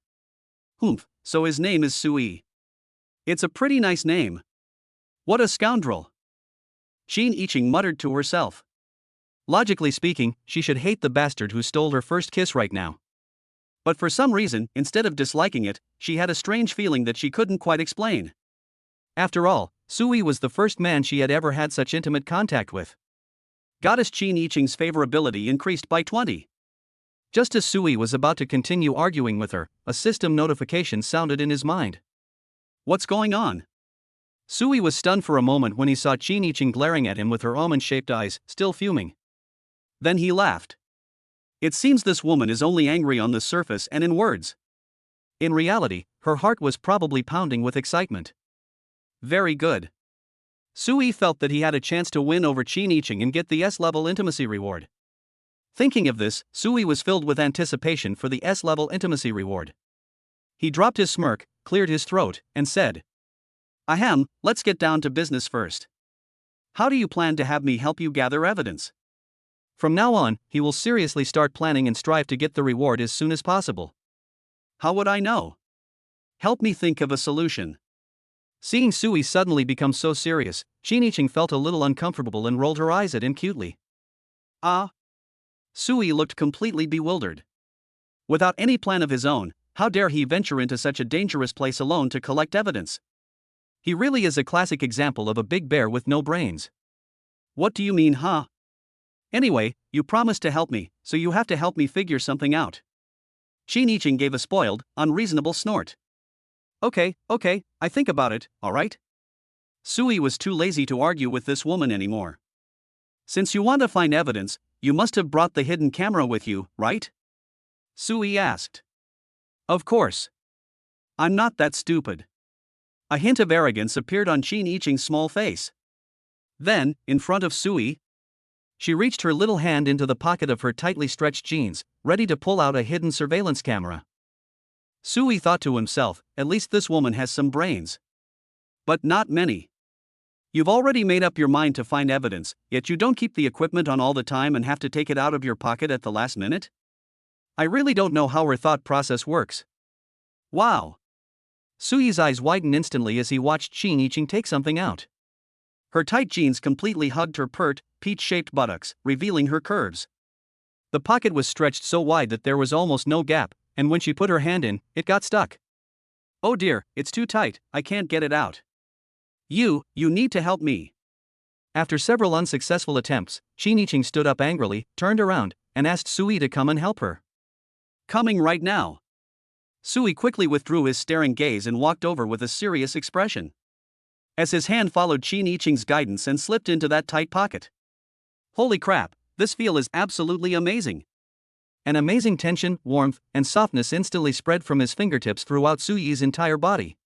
Humph, so his name is Sui. It's a pretty nice name. What a scoundrel. Qin Yiqing muttered to herself. Logically speaking, she should hate the bastard who stole her first kiss right now. But for some reason, instead of disliking it, she had a strange feeling that she couldn't quite explain. After all, Sui was the first man she had ever had such intimate contact with. Goddess Qin Yiqing's favorability increased by 20. Just as Sui was about to continue arguing with her, a system notification sounded in his mind. What's going on? Sui was stunned for a moment when he saw Qin Yiqing glaring at him with her almond-shaped eyes, still fuming. Then he laughed. It seems this woman is only angry on the surface and in words. In reality, her heart was probably pounding with excitement. Very good. Sui felt that he had a chance to win over Qin Yiqing and get the S-level intimacy reward. Thinking of this, Sui was filled with anticipation for the S-level intimacy reward. He dropped his smirk, cleared his throat, and said, Ahem, let's get down to business first. How do you plan to have me help you gather evidence? From now on, he will seriously start planning and strive to get the reward as soon as possible. How would I know? Help me think of a solution. Seeing Sui suddenly become so serious, Shiniching felt a little uncomfortable and rolled her eyes at him cutely. Ah? Sui looked completely bewildered. Without any plan of his own, how dare he venture into such a dangerous place alone to collect evidence? He really is a classic example of a big bear with no brains. What do you mean, huh? Anyway, you promised to help me, so you have to help me figure something out. Shiniching gave a spoiled, unreasonable snort. Okay, I think about it, alright? Sui was too lazy to argue with this woman anymore. Since you want to find evidence, you must have brought the hidden camera with you, right? Sui asked. Of course. I'm not that stupid. A hint of arrogance appeared on Shiniching's small face. Then, in front of Sui, she reached her little hand into the pocket of her tightly stretched jeans, ready to pull out a hidden surveillance camera. Sui thought to himself, at least this woman has some brains. But not many. You've already made up your mind to find evidence, yet you don't keep the equipment on all the time and have to take it out of your pocket at the last minute? I really don't know how her thought process works. Wow. Sui's eyes widened instantly as he watched Shiniching take something out. Her tight jeans completely hugged her pert, peach-shaped buttocks, revealing her curves. The pocket was stretched so wide that there was almost no gap, and when she put her hand in, it got stuck. Oh dear, it's too tight, I can't get it out. You need to help me. After several unsuccessful attempts, Shiniching stood up angrily, turned around, and asked Sui to come and help her. Coming right now. Sui quickly withdrew his staring gaze and walked over with a serious expression. As his hand followed Shiniching's guidance and slipped into that tight pocket. Holy crap, this feel is absolutely amazing. An amazing tension, warmth, and softness instantly spread from his fingertips throughout Sui's entire body.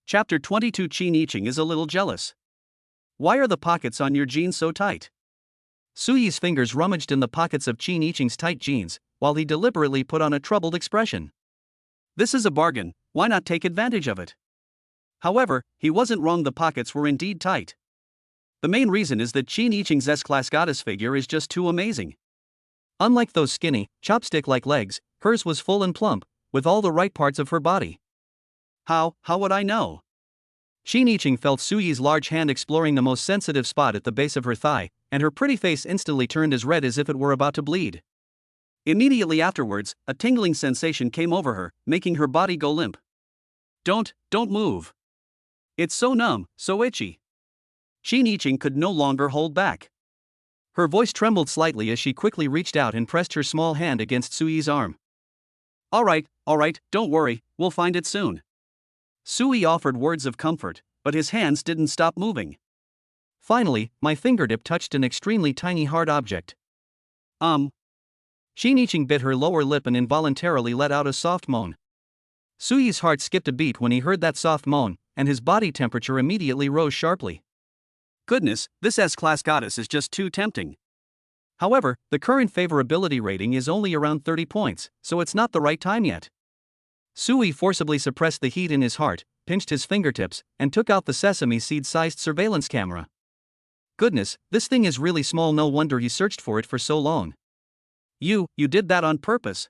Chapter 22. Shiniching is a little jealous. Why are the pockets on your jeans so tight? Sui's fingers rummaged in the pockets of Shiniching's tight jeans, while he deliberately put on a troubled expression. This is a bargain, why not take advantage of it? However, he wasn't wrong, the pockets were indeed tight. The main reason is that Shiniching's S-Class goddess figure is just too amazing. Unlike those skinny, chopstick-like legs, hers was full and plump, with all the right parts of her body. How would I know? Shiniching felt Sui's large hand exploring the most sensitive spot at the base of her thigh, and her pretty face instantly turned as red as if it were about to bleed. Immediately afterwards, a tingling sensation came over her, making her body go limp. Don't move. It's so numb, so itchy. Shiniching could no longer hold back. Her voice trembled slightly as she quickly reached out and pressed her small hand against Sui's arm. Alright, don't worry, we'll find it soon. Sui offered words of comfort, but his hands didn't stop moving. Finally, my fingertip touched an extremely tiny hard object. Shiniching bit her lower lip and involuntarily let out a soft moan. Sui's heart skipped a beat when he heard that soft moan, and his body temperature immediately rose sharply. Goodness, this S-Class goddess is just too tempting. However, the current favorability rating is only around 30 points, so it's not the right time yet. Sui forcibly suppressed the heat in his heart, pinched his fingertips, and took out the sesame seed-sized surveillance camera. Goodness, this thing is really small, no wonder he searched for it for so long. You did that on purpose.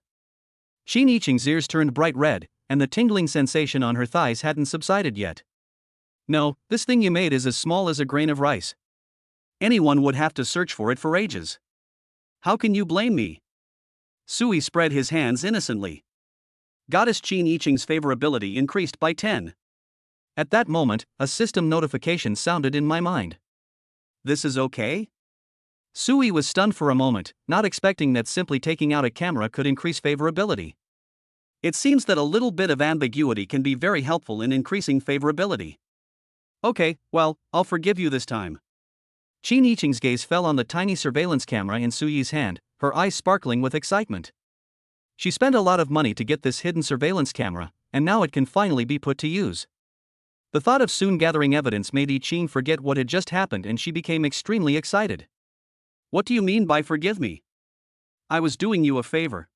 Shiniching's ears turned bright red, and the tingling sensation on her thighs hadn't subsided yet. No, this thing you made is as small as a grain of rice. Anyone would have to search for it for ages. How can you blame me? Sui spread his hands innocently. Goddess Shiniching's favorability increased by 10. At that moment, a system notification sounded in my mind. This is okay? Sui was stunned for a moment, not expecting that simply taking out a camera could increase favorability. It seems that a little bit of ambiguity can be very helpful in increasing favorability. Okay, well, I'll forgive you this time. Shiniching's gaze fell on the tiny surveillance camera in Sui's hand, her eyes sparkling with excitement. She spent a lot of money to get this hidden surveillance camera, and now it can finally be put to use. The thought of soon gathering evidence made Iching forget what had just happened, and she became extremely excited. What do you mean by forgive me? I was doing you a favor.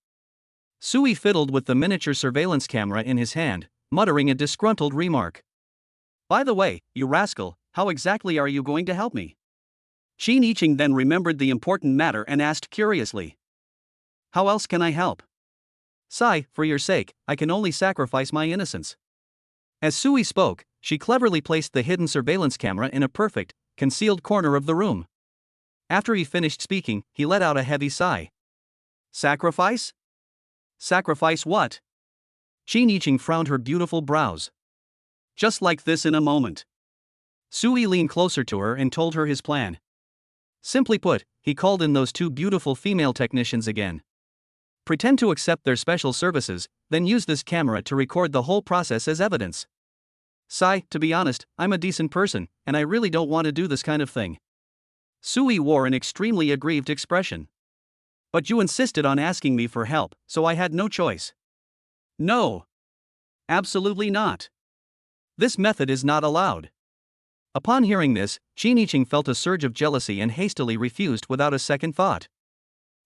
Sui fiddled with the miniature surveillance camera in his hand, muttering a disgruntled remark. By the way, you rascal, how exactly are you going to help me? Qin Yiqing then remembered the important matter and asked curiously, "How else can I help?" "Sai, for your sake, I can only sacrifice my innocence." As Sui spoke, she cleverly placed the hidden surveillance camera in a perfect, concealed corner of the room. After he finished speaking, he let out a heavy sigh. "Sacrifice? Sacrifice what?" Qin Yiqing frowned her beautiful brows. "Just like this in a moment." Sui leaned closer to her and told her his plan. Simply put, he called in those two beautiful female technicians again. Pretend to accept their special services, then use this camera to record the whole process as evidence. "Sai, to be honest, I'm a decent person, and I really don't want to do this kind of thing." Sui wore an extremely aggrieved expression. "But you insisted on asking me for help, so I had no choice." "No. Absolutely not. This method is not allowed." Upon hearing this, Qin Yiqing felt a surge of jealousy and hastily refused without a second thought.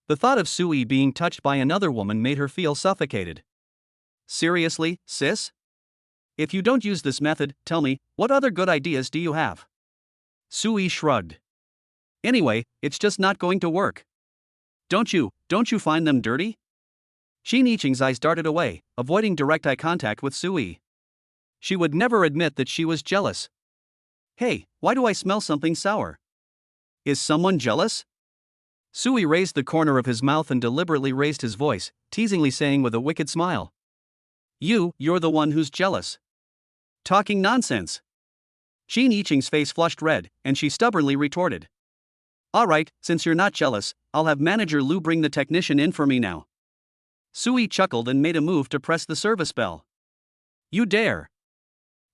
The thought of Sui being touched by another woman made her feel suffocated. "Seriously, sis? If you don't use this method, tell me, what other good ideas do you have?" Sui shrugged. "Anyway, it's just not going to work." Don't you find them dirty?" Qin Yiqing's eyes darted away, avoiding direct eye contact with Sui. She would never admit that she was jealous. "Hey, why do I smell something sour? Is someone jealous?" Sui raised the corner of his mouth and deliberately raised his voice, teasingly saying with a wicked smile, You're the one who's jealous. Talking nonsense." Qin Yiqing's face flushed red, and she stubbornly retorted, "Alright, since you're not jealous, I'll have manager Lu bring the technician in for me now." Sui chuckled and made a move to press the service bell. "You dare."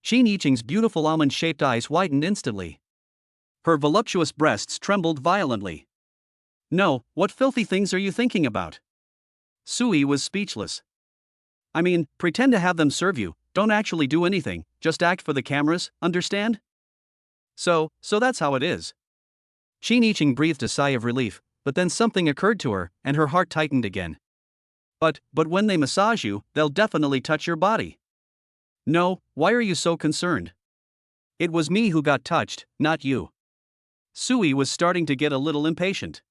Qin Yiqing's beautiful almond-shaped eyes widened instantly. Her voluptuous breasts trembled violently. "No, what filthy things are you thinking about?" Sui was speechless. "I mean, pretend to have them serve you, don't actually do anything, just act for the cameras, understand?" So that's how it is." Qin Yiqing breathed a sigh of relief, but then something occurred to her, and her heart tightened again. But when they massage you, they'll definitely touch your body." "No, why are you so concerned? It was me who got touched, not you." Sui was starting to get a little impatient.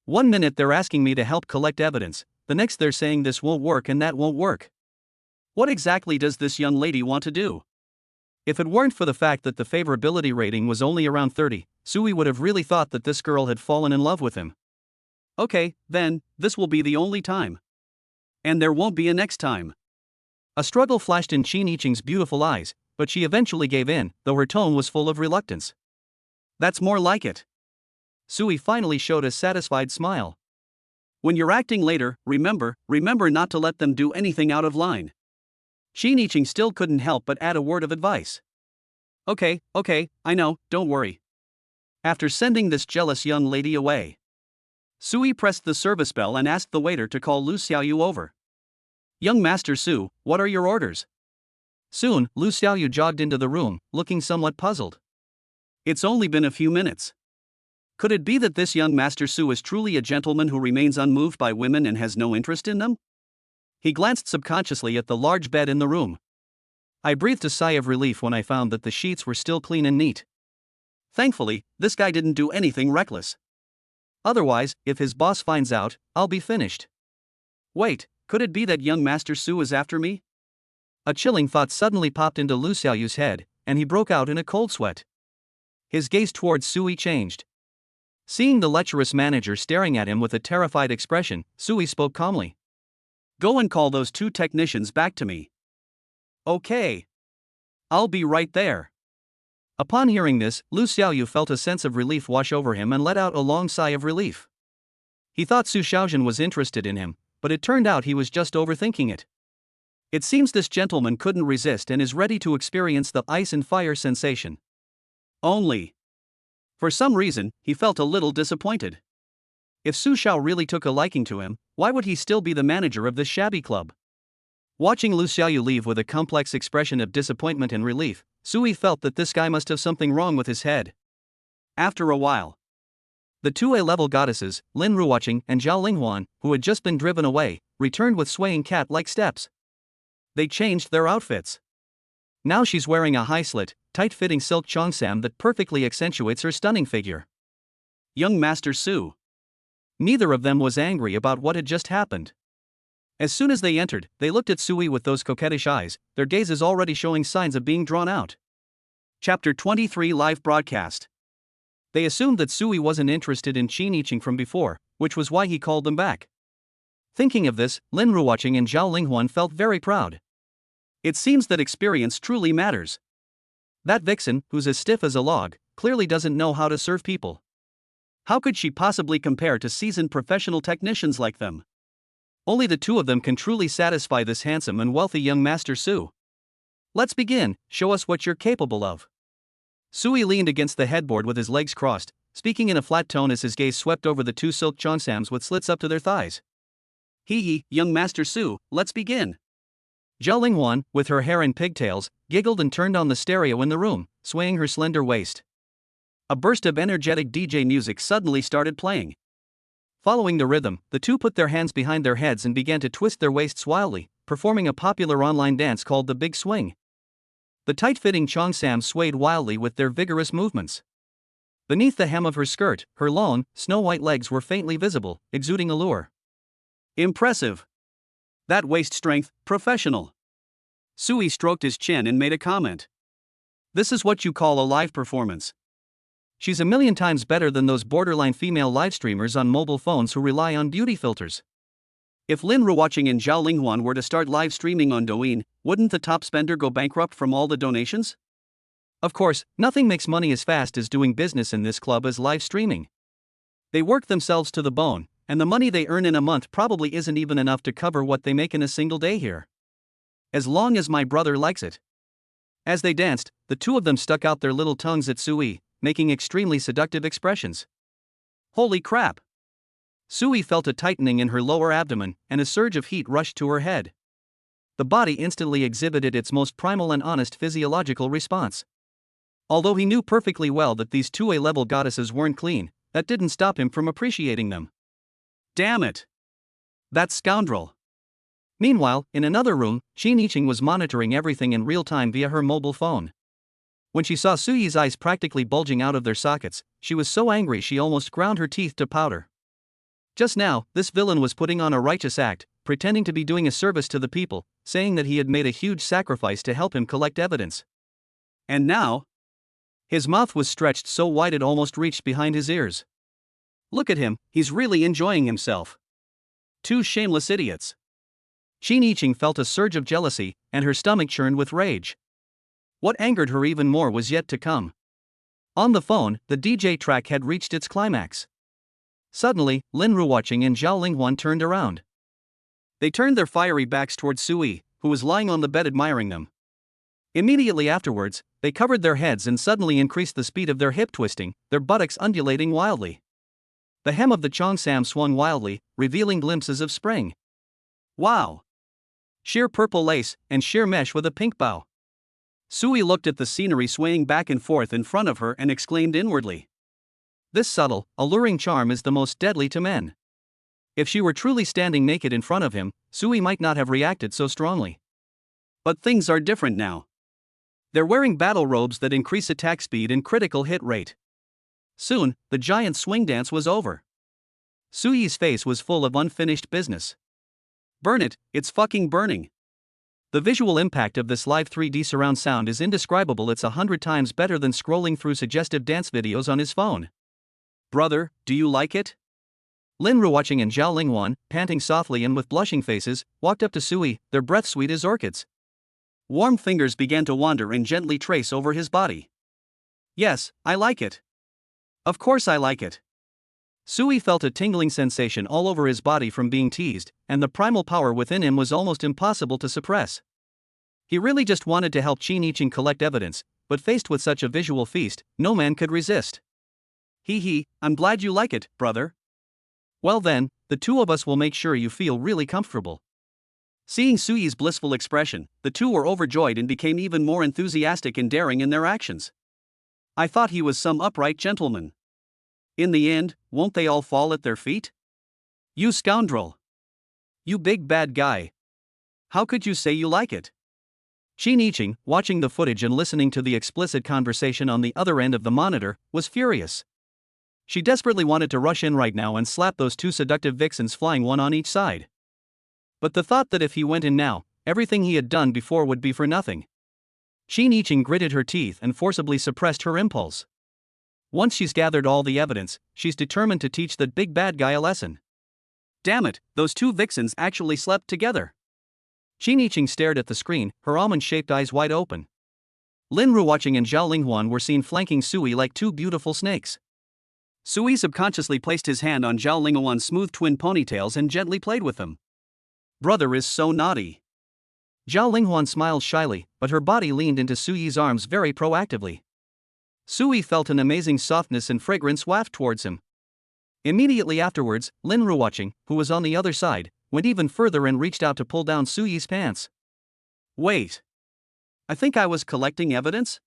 One minute they're asking me to help collect evidence, the next they're saying this won't work and that won't work. What exactly does this young lady want to do? If it weren't for the fact that the favorability rating was only around 30, Sui would have really thought that this girl had fallen in love with him. Okay, then, this will be the only time. And there won't be a next time. A struggle flashed in Qin Yiqing's beautiful eyes, but she eventually gave in, though her tone was full of reluctance. "That's more like it." Sui finally showed a satisfied smile. "When you're acting later, remember not to let them do anything out of line." Qin Yiqing still couldn't help but add a word of advice. Okay, I know, don't worry." After sending this jealous young lady away, Sui pressed the service bell and asked the waiter to call Lu Xiaoyu over. "Young Master Su, what are your orders?" Soon, Lu Xiaoyu jogged into the room, looking somewhat puzzled. "It's only been a few minutes. Could it be that this young Master Su is truly a gentleman who remains unmoved by women and has no interest in them?" He glanced subconsciously at the large bed in the room. I breathed a sigh of relief when I found that the sheets were still clean and neat. Thankfully, this guy didn't do anything reckless. Otherwise, if his boss finds out, I'll be finished. Wait, could it be that young Master Su is after me? A chilling thought suddenly popped into Lu Xiaoyu's head, and he broke out in a cold sweat. His gaze towards Sui changed. Seeing the lecherous manager staring at him with a terrified expression, Sui spoke calmly. "Go and call those two technicians back to me." "Okay. I'll be right there." Upon hearing this, Lu Xiaoyu felt a sense of relief wash over him and let out a long sigh of relief. He thought Su Xiaozhen was interested in him, but it turned out he was just overthinking it. It seems this gentleman couldn't resist and is ready to experience the ice and fire sensation. Only, for some reason, he felt a little disappointed. If Su Xiao really took a liking to him, why would he still be the manager of this shabby club? Watching Lu Xiaoyu leave with a complex expression of disappointment and relief, Sui felt that this guy must have something wrong with his head. After a while, the two A-level goddesses, Lin Ruoqing and Zhao Linghuan, who had just been driven away, returned with swaying cat-like steps. They changed their outfits. Now she's wearing a high-slit, tight-fitting silk cheongsam that perfectly accentuates her stunning figure. young Master Su. Neither of them was angry about what had just happened. As soon as they entered, they looked at Sui with those coquettish eyes, their gazes already showing signs of being drawn out. Chapter 23 Live Broadcast. They assumed that Sui wasn't interested in Qin Yiqing from before, which was why he called them back. Thinking of this, Lin Ruoqing and Zhao Linghuan felt very proud. It seems that experience truly matters. That vixen, who's as stiff as a log, clearly doesn't know how to serve people. How could she possibly compare to seasoned professional technicians like them? Only the two of them can truly satisfy this handsome and wealthy young Master Su. Let's begin, show us what you're capable of. Sui leaned against the headboard with his legs crossed, speaking in a flat tone as his gaze swept over the two silk cheongsams with slits up to their thighs. Hee, young Master Su, let's begin. Zhao Linghuan, with her hair in pigtails, giggled and turned on the stereo in the room, swaying her slender waist. A burst of energetic DJ music suddenly started playing. Following the rhythm, the two put their hands behind their heads and began to twist their waists wildly, performing a popular online dance called the Big Swing. The tight-fitting cheongsam swayed wildly with their vigorous movements. Beneath the hem of her skirt, her long, snow-white legs were faintly visible, exuding allure. Impressive. That waist strength, professional. Sui stroked his chin and made a comment. This is what you call a live performance. She's a million times better than those borderline female live streamers on mobile phones who rely on beauty filters. If Lin Ruoqing and Zhao Linghuan were to start live streaming on Douyin, wouldn't the top spender go bankrupt from all the donations? Of course, nothing makes money as fast as doing business in this club as live streaming. They work themselves to the bone, and the money they earn in a month probably isn't even enough to cover what they make in a single day here. As long as my brother likes it. As they danced, the two of them stuck out their little tongues at Sui, making extremely seductive expressions. Holy crap! Sui felt a tightening in her lower abdomen, and a surge of heat rushed to her head. The body instantly exhibited its most primal and honest physiological response. Although he knew perfectly well that these 2A-level goddesses weren't clean, that didn't stop him from appreciating them. Damn it! That scoundrel! Meanwhile, in another room, Qin Yiqing was monitoring everything in real time via her mobile phone. When she saw Suyi's eyes practically bulging out of their sockets, she was so angry she almost ground her teeth to powder. Just now, this villain was putting on a righteous act, pretending to be doing a service to the people, saying that he had made a huge sacrifice to help him collect evidence. And now? His mouth was stretched so wide it almost reached behind his ears. Look at him, he's really enjoying himself. Two shameless idiots. Qin Yiqing felt a surge of jealousy, and her stomach churned with rage. What angered her even more was yet to come. On the phone, the DJ track had reached its climax. Suddenly, Lin Ruoqing and Zhao Linghuan turned around. They turned their fiery backs towards Sui, who was lying on the bed admiring them. Immediately afterwards, they covered their heads and suddenly increased the speed of their hip twisting, their buttocks undulating wildly. The hem of the cheongsam swung wildly, revealing glimpses of spring. Wow! Sheer purple lace, and sheer mesh with a pink bow. Sui looked at the scenery swaying back and forth in front of her and exclaimed inwardly. This subtle, alluring charm is the most deadly to men. If she were truly standing naked in front of him, Sui might not have reacted so strongly. But things are different now. They're wearing battle robes that increase attack speed and critical hit rate. Soon, the giant swing dance was over. Suyi's face was full of unfinished business. Burn it, it's fucking burning. The visual impact of this live 3D surround sound is indescribable. It's 100 times better than scrolling through suggestive dance videos on his phone. Brother, do you like it? Lin Ruoqing and Zhao Linghuan, panting softly and with blushing faces, walked up to Sui, their breath sweet as orchids. Warm fingers began to wander and gently trace over his body. Yes, I like it. Of course I like it. Sui felt a tingling sensation all over his body from being teased, and the primal power within him was almost impossible to suppress. He really just wanted to help Qin Yiqing collect evidence, but faced with such a visual feast, no man could resist. I'm glad you like it, brother. Well then, the two of us will make sure you feel really comfortable. Seeing Suyi's blissful expression, the two were overjoyed and became even more enthusiastic and daring in their actions. I thought he was some upright gentleman. In the end, won't they all fall at their feet? You scoundrel! You big bad guy! How could you say you like it? Qin Yiqing, watching the footage and listening to the explicit conversation on the other end of the monitor, was furious. She desperately wanted to rush in right now and slap those two seductive vixens flying one on each side. But the thought that if he went in now, everything he had done before would be for nothing. Qin Yiqing gritted her teeth and forcibly suppressed her impulse. Once she's gathered all the evidence, she's determined to teach that big bad guy a lesson. Damn it, those two vixens actually slept together. Qin Yiqing stared at the screen, her almond-shaped eyes wide open. Lin Ruoqing and Zhao Linghuan were seen flanking Sui like two beautiful snakes. Sui subconsciously placed his hand on Zhao Linghuan's smooth twin ponytails and gently played with them. Brother is so naughty. Zhao Linghuan smiled shyly, but her body leaned into Suyi's arms very proactively. Sui felt an amazing softness and fragrance waft towards him. Immediately afterwards, Lin Ruoqing, who was on the other side, went even further and reached out to pull down Suyi's pants. Wait. I think I was collecting evidence?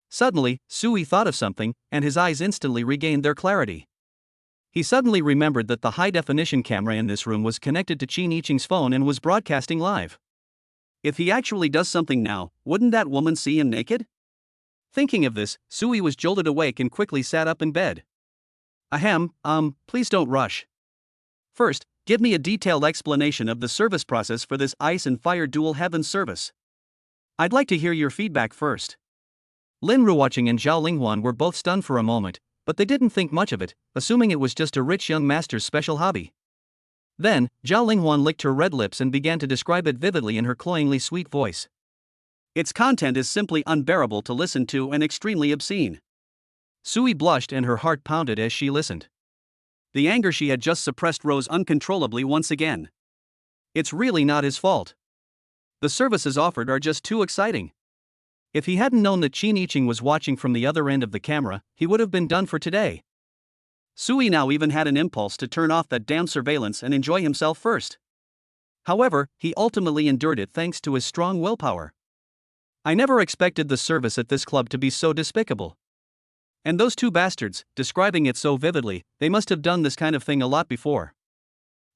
Suddenly, Sui thought of something, and his eyes instantly regained their clarity. He suddenly remembered that the high-definition camera in this room was connected to Qin Yiqing's phone and was broadcasting live. If he actually does something now, wouldn't that woman see him naked? Thinking of this, Sui was jolted awake and quickly sat up in bed. Ahem, please don't rush. First, give me a detailed explanation of the service process for this Ice and Fire Dual Heaven service. I'd like to hear your feedback first. Lin Ruoqing and Zhao Linghuan were both stunned for a moment, but they didn't think much of it, assuming it was just a rich young master's special hobby. Then, Zhao Linghuan licked her red lips and began to describe it vividly in her cloyingly sweet voice. Its content is simply unbearable to listen to and extremely obscene. Sui blushed and her heart pounded as she listened. The anger she had just suppressed rose uncontrollably once again. It's really not his fault. The services offered are just too exciting. If he hadn't known that Qin Yiqing was watching from the other end of the camera, he would have been done for today. Sui now even had an impulse to turn off that damn surveillance and enjoy himself first. However, he ultimately endured it thanks to his strong willpower. I never expected the service at this club to be so despicable. And those two bastards, describing it so vividly, they must have done this kind of thing a lot before.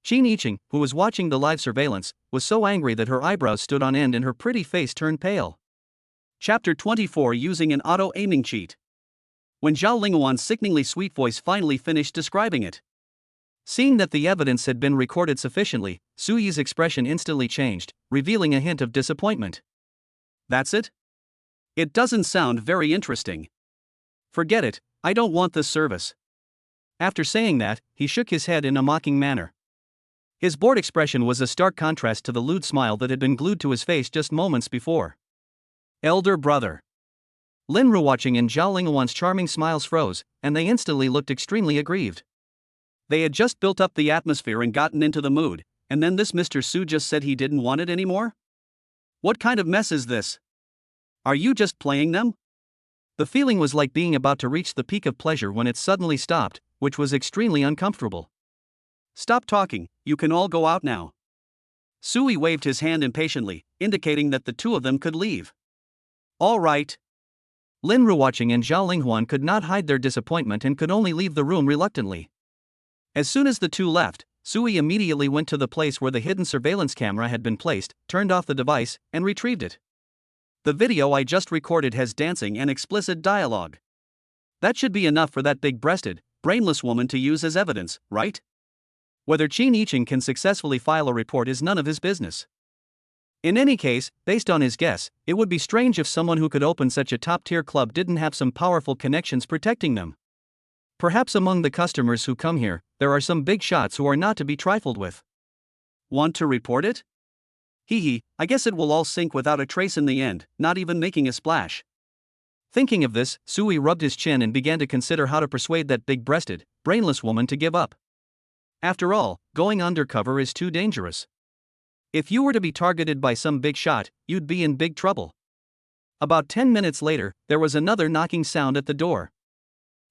Qin Yiqing, who was watching the live surveillance, was so angry that her eyebrows stood on end and her pretty face turned pale. Chapter 24 Using an Auto-Aiming Cheat. When Zhao Linghuan's sickeningly sweet voice finally finished describing it. Seeing that the evidence had been recorded sufficiently, Suyi's expression instantly changed, revealing a hint of disappointment. That's it? It doesn't sound very interesting. Forget it, I don't want this service. After saying that, he shook his head in a mocking manner. His bored expression was a stark contrast to the lewd smile that had been glued to his face just moments before. Elder brother. Lin Ruoqing and Zhao Linghuan's charming smiles froze, and they instantly looked extremely aggrieved. They had just built up the atmosphere and gotten into the mood, and then this Mr. Su just said he didn't want it anymore? What kind of mess is this? Are you just playing them? The feeling was like being about to reach the peak of pleasure when it suddenly stopped, which was extremely uncomfortable. Stop talking, you can all go out now. Sui waved his hand impatiently, indicating that the two of them could leave. All right. Lin Ruoqing and Zhao Linghuan could not hide their disappointment and could only leave the room reluctantly. As soon as the two left, Sui immediately went to the place where the hidden surveillance camera had been placed, turned off the device, and retrieved it. The video I just recorded has dancing and explicit dialogue. That should be enough for that big-breasted, brainless woman to use as evidence, right? Whether Qin Yiqing can successfully file a report is none of his business. In any case, based on his guess, it would be strange if someone who could open such a top-tier club didn't have some powerful connections protecting them. Perhaps among the customers who come here, there are some big shots who are not to be trifled with. Want to report it? Hee, I guess it will all sink without a trace in the end, not even making a splash. Thinking of this, Sui rubbed his chin and began to consider how to persuade that big-breasted, brainless woman to give up. After all, going undercover is too dangerous. If you were to be targeted by some big shot, you'd be in big trouble. About 10 minutes later, there was another knocking sound at the door.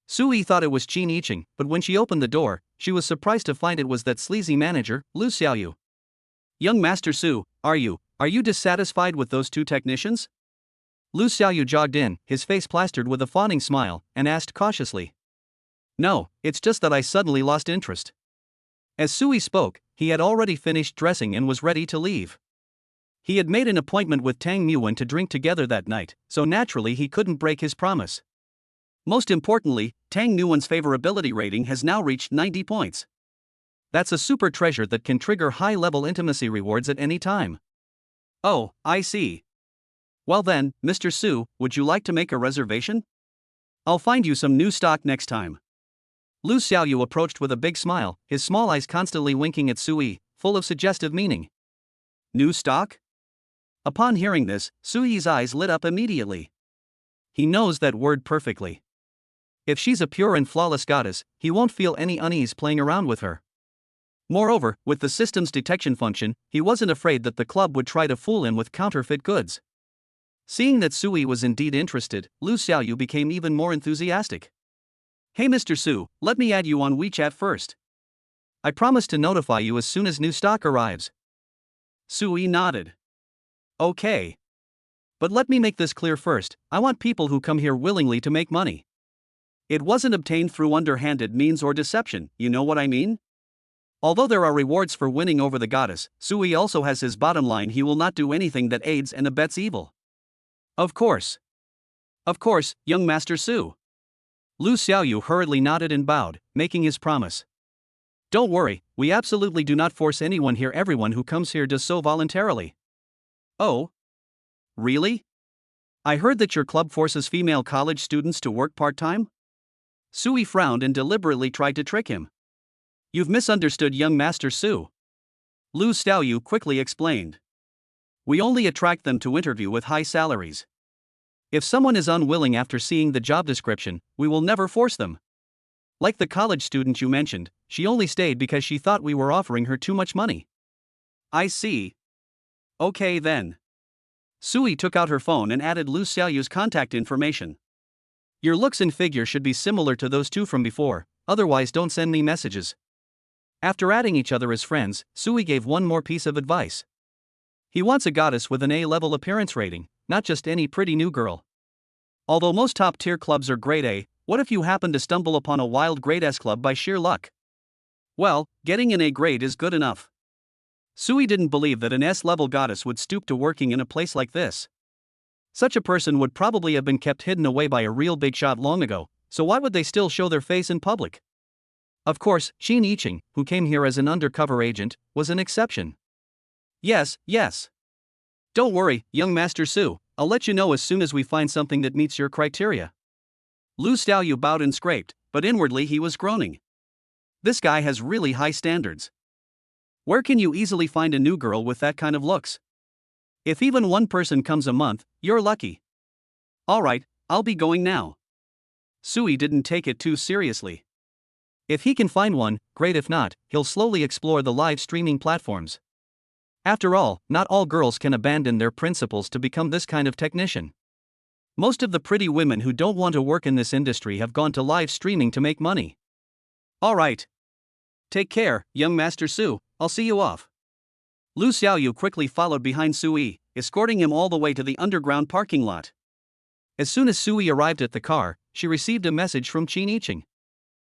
Sui thought it was Qin Yiqing, but when she opened the door, she was surprised to find it was that sleazy manager, Lu Xiaoyu. Young Master Su, are you dissatisfied with those two technicians? Lu Xiaoyu jogged in, his face plastered with a fawning smile, and asked cautiously. No, it's just that I suddenly lost interest. As Sui spoke, he had already finished dressing and was ready to leave. He had made an appointment with Tang Muwen to drink together that night, so naturally he couldn't break his promise. Most importantly, Tang Nuan's favorability rating has now reached 90 points. That's a super treasure that can trigger high-level intimacy rewards at any time. Oh, I see. Well then, Mr. Su, would you like to make a reservation? I'll find you some new stock next time. Lu Xiaoyu approached with a big smile, his small eyes constantly winking at Sui, full of suggestive meaning. New stock? Upon hearing this, Sui's eyes lit up immediately. He knows that word perfectly. If she's a pure and flawless goddess, he won't feel any unease playing around with her. Moreover, with the system's detection function, he wasn't afraid that the club would try to fool him with counterfeit goods. Seeing that Sui was indeed interested, Lu Xiaoyu became even more enthusiastic. Hey Mr. Su, let me add you on WeChat first. I promise to notify you as soon as new stock arrives. Sui nodded. Okay. But let me make this clear first, I want people who come here willingly to make money. It wasn't obtained through underhanded means or deception, you know what I mean? Although there are rewards for winning over the goddess, Sui also has his bottom line: he will not do anything that aids and abets evil. Of course. Of course, young Master Su. Lu Xiaoyu hurriedly nodded and bowed, making his promise. Don't worry, we absolutely do not force anyone here. Everyone who comes here does so voluntarily. Oh? Really? I heard that your club forces female college students to work part-time? Sui frowned and deliberately tried to trick him. You've misunderstood, young Master Su. Lu Xiaoyu quickly explained. We only attract them to interview with high salaries. If someone is unwilling after seeing the job description, we will never force them. Like the college student you mentioned, she only stayed because she thought we were offering her too much money. I see. Okay then. Sui took out her phone and added Lu Xiaoyu's contact information. Your looks and figure should be similar to those two from before, otherwise don't send me messages. After adding each other as friends, Sui gave one more piece of advice. He wants a goddess with an A-level appearance rating, not just any pretty new girl. Although most top-tier clubs are grade A, what if you happen to stumble upon a wild grade S club by sheer luck? Well, getting an A grade is good enough. Sui didn't believe that an S-level goddess would stoop to working in a place like this. Such a person would probably have been kept hidden away by a real big shot long ago, so why would they still show their face in public? Of course, Qin Yiqing, who came here as an undercover agent, was an exception. Yes. Don't worry, young Master Su, I'll let you know as soon as we find something that meets your criteria. Lu Xiaoyu bowed and scraped, but inwardly he was groaning. This guy has really high standards. Where can you easily find a new girl with that kind of looks? If even one person comes a month, you're lucky. Alright, I'll be going now. Sui didn't take it too seriously. If he can find one, great. If not, he'll slowly explore the live streaming platforms. After all, not all girls can abandon their principles to become this kind of technician. Most of the pretty women who don't want to work in this industry have gone to live streaming to make money. Alright. Take care, young Master Su, I'll see you off. Lu Xiaoyu quickly followed behind Sui, escorting him all the way to the underground parking lot. As soon as Sui arrived at the car, she received a message from Qin Yiqing.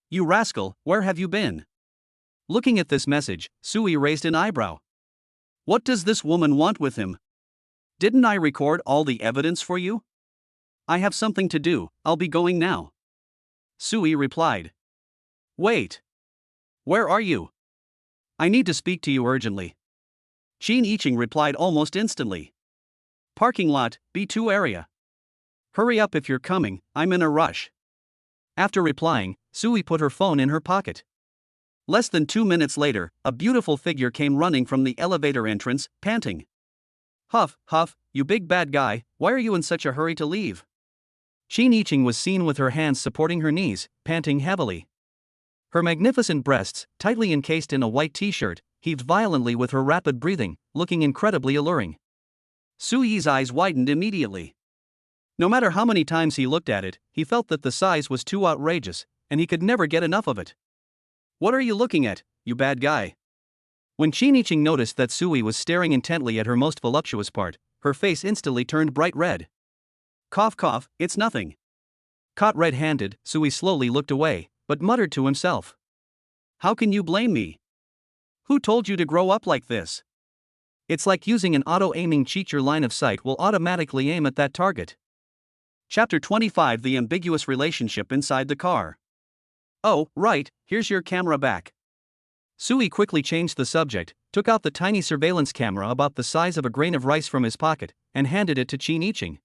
You rascal, where have you been? Looking at this message, Sui raised an eyebrow. What does this woman want with him? Didn't I record all the evidence for you? I have something to do, I'll be going now. Sui replied. Wait. Where are you? I need to speak to you urgently. Qin Yiqing replied almost instantly. Parking lot, B2 area. Hurry up if you're coming, I'm in a rush. After replying, Sui put her phone in her pocket. Less than 2 minutes later, a beautiful figure came running from the elevator entrance, panting. Huff, you big bad guy, why are you in such a hurry to leave? Qin Yiqing was seen with her hands supporting her knees, panting heavily. Her magnificent breasts, tightly encased in a white t-shirt, heaved violently with her rapid breathing, looking incredibly alluring. Sui's eyes widened immediately. No matter how many times he looked at it, he felt that the size was too outrageous, and he could never get enough of it. What are you looking at, you bad guy? When Qin Yiqing noticed that Sui was staring intently at her most voluptuous part, her face instantly turned bright red. Cough, it's nothing. Caught red-handed, Sui slowly looked away, but muttered to himself. How can you blame me? Who told you to grow up like this? It's like using an auto-aiming cheat. Your line of sight will automatically aim at that target. Chapter 25: The ambiguous relationship inside the car. Oh, right, here's your camera back. Sui quickly changed the subject, took out the tiny surveillance camera about the size of a grain of rice from his pocket, and handed it to Qin Yiqing.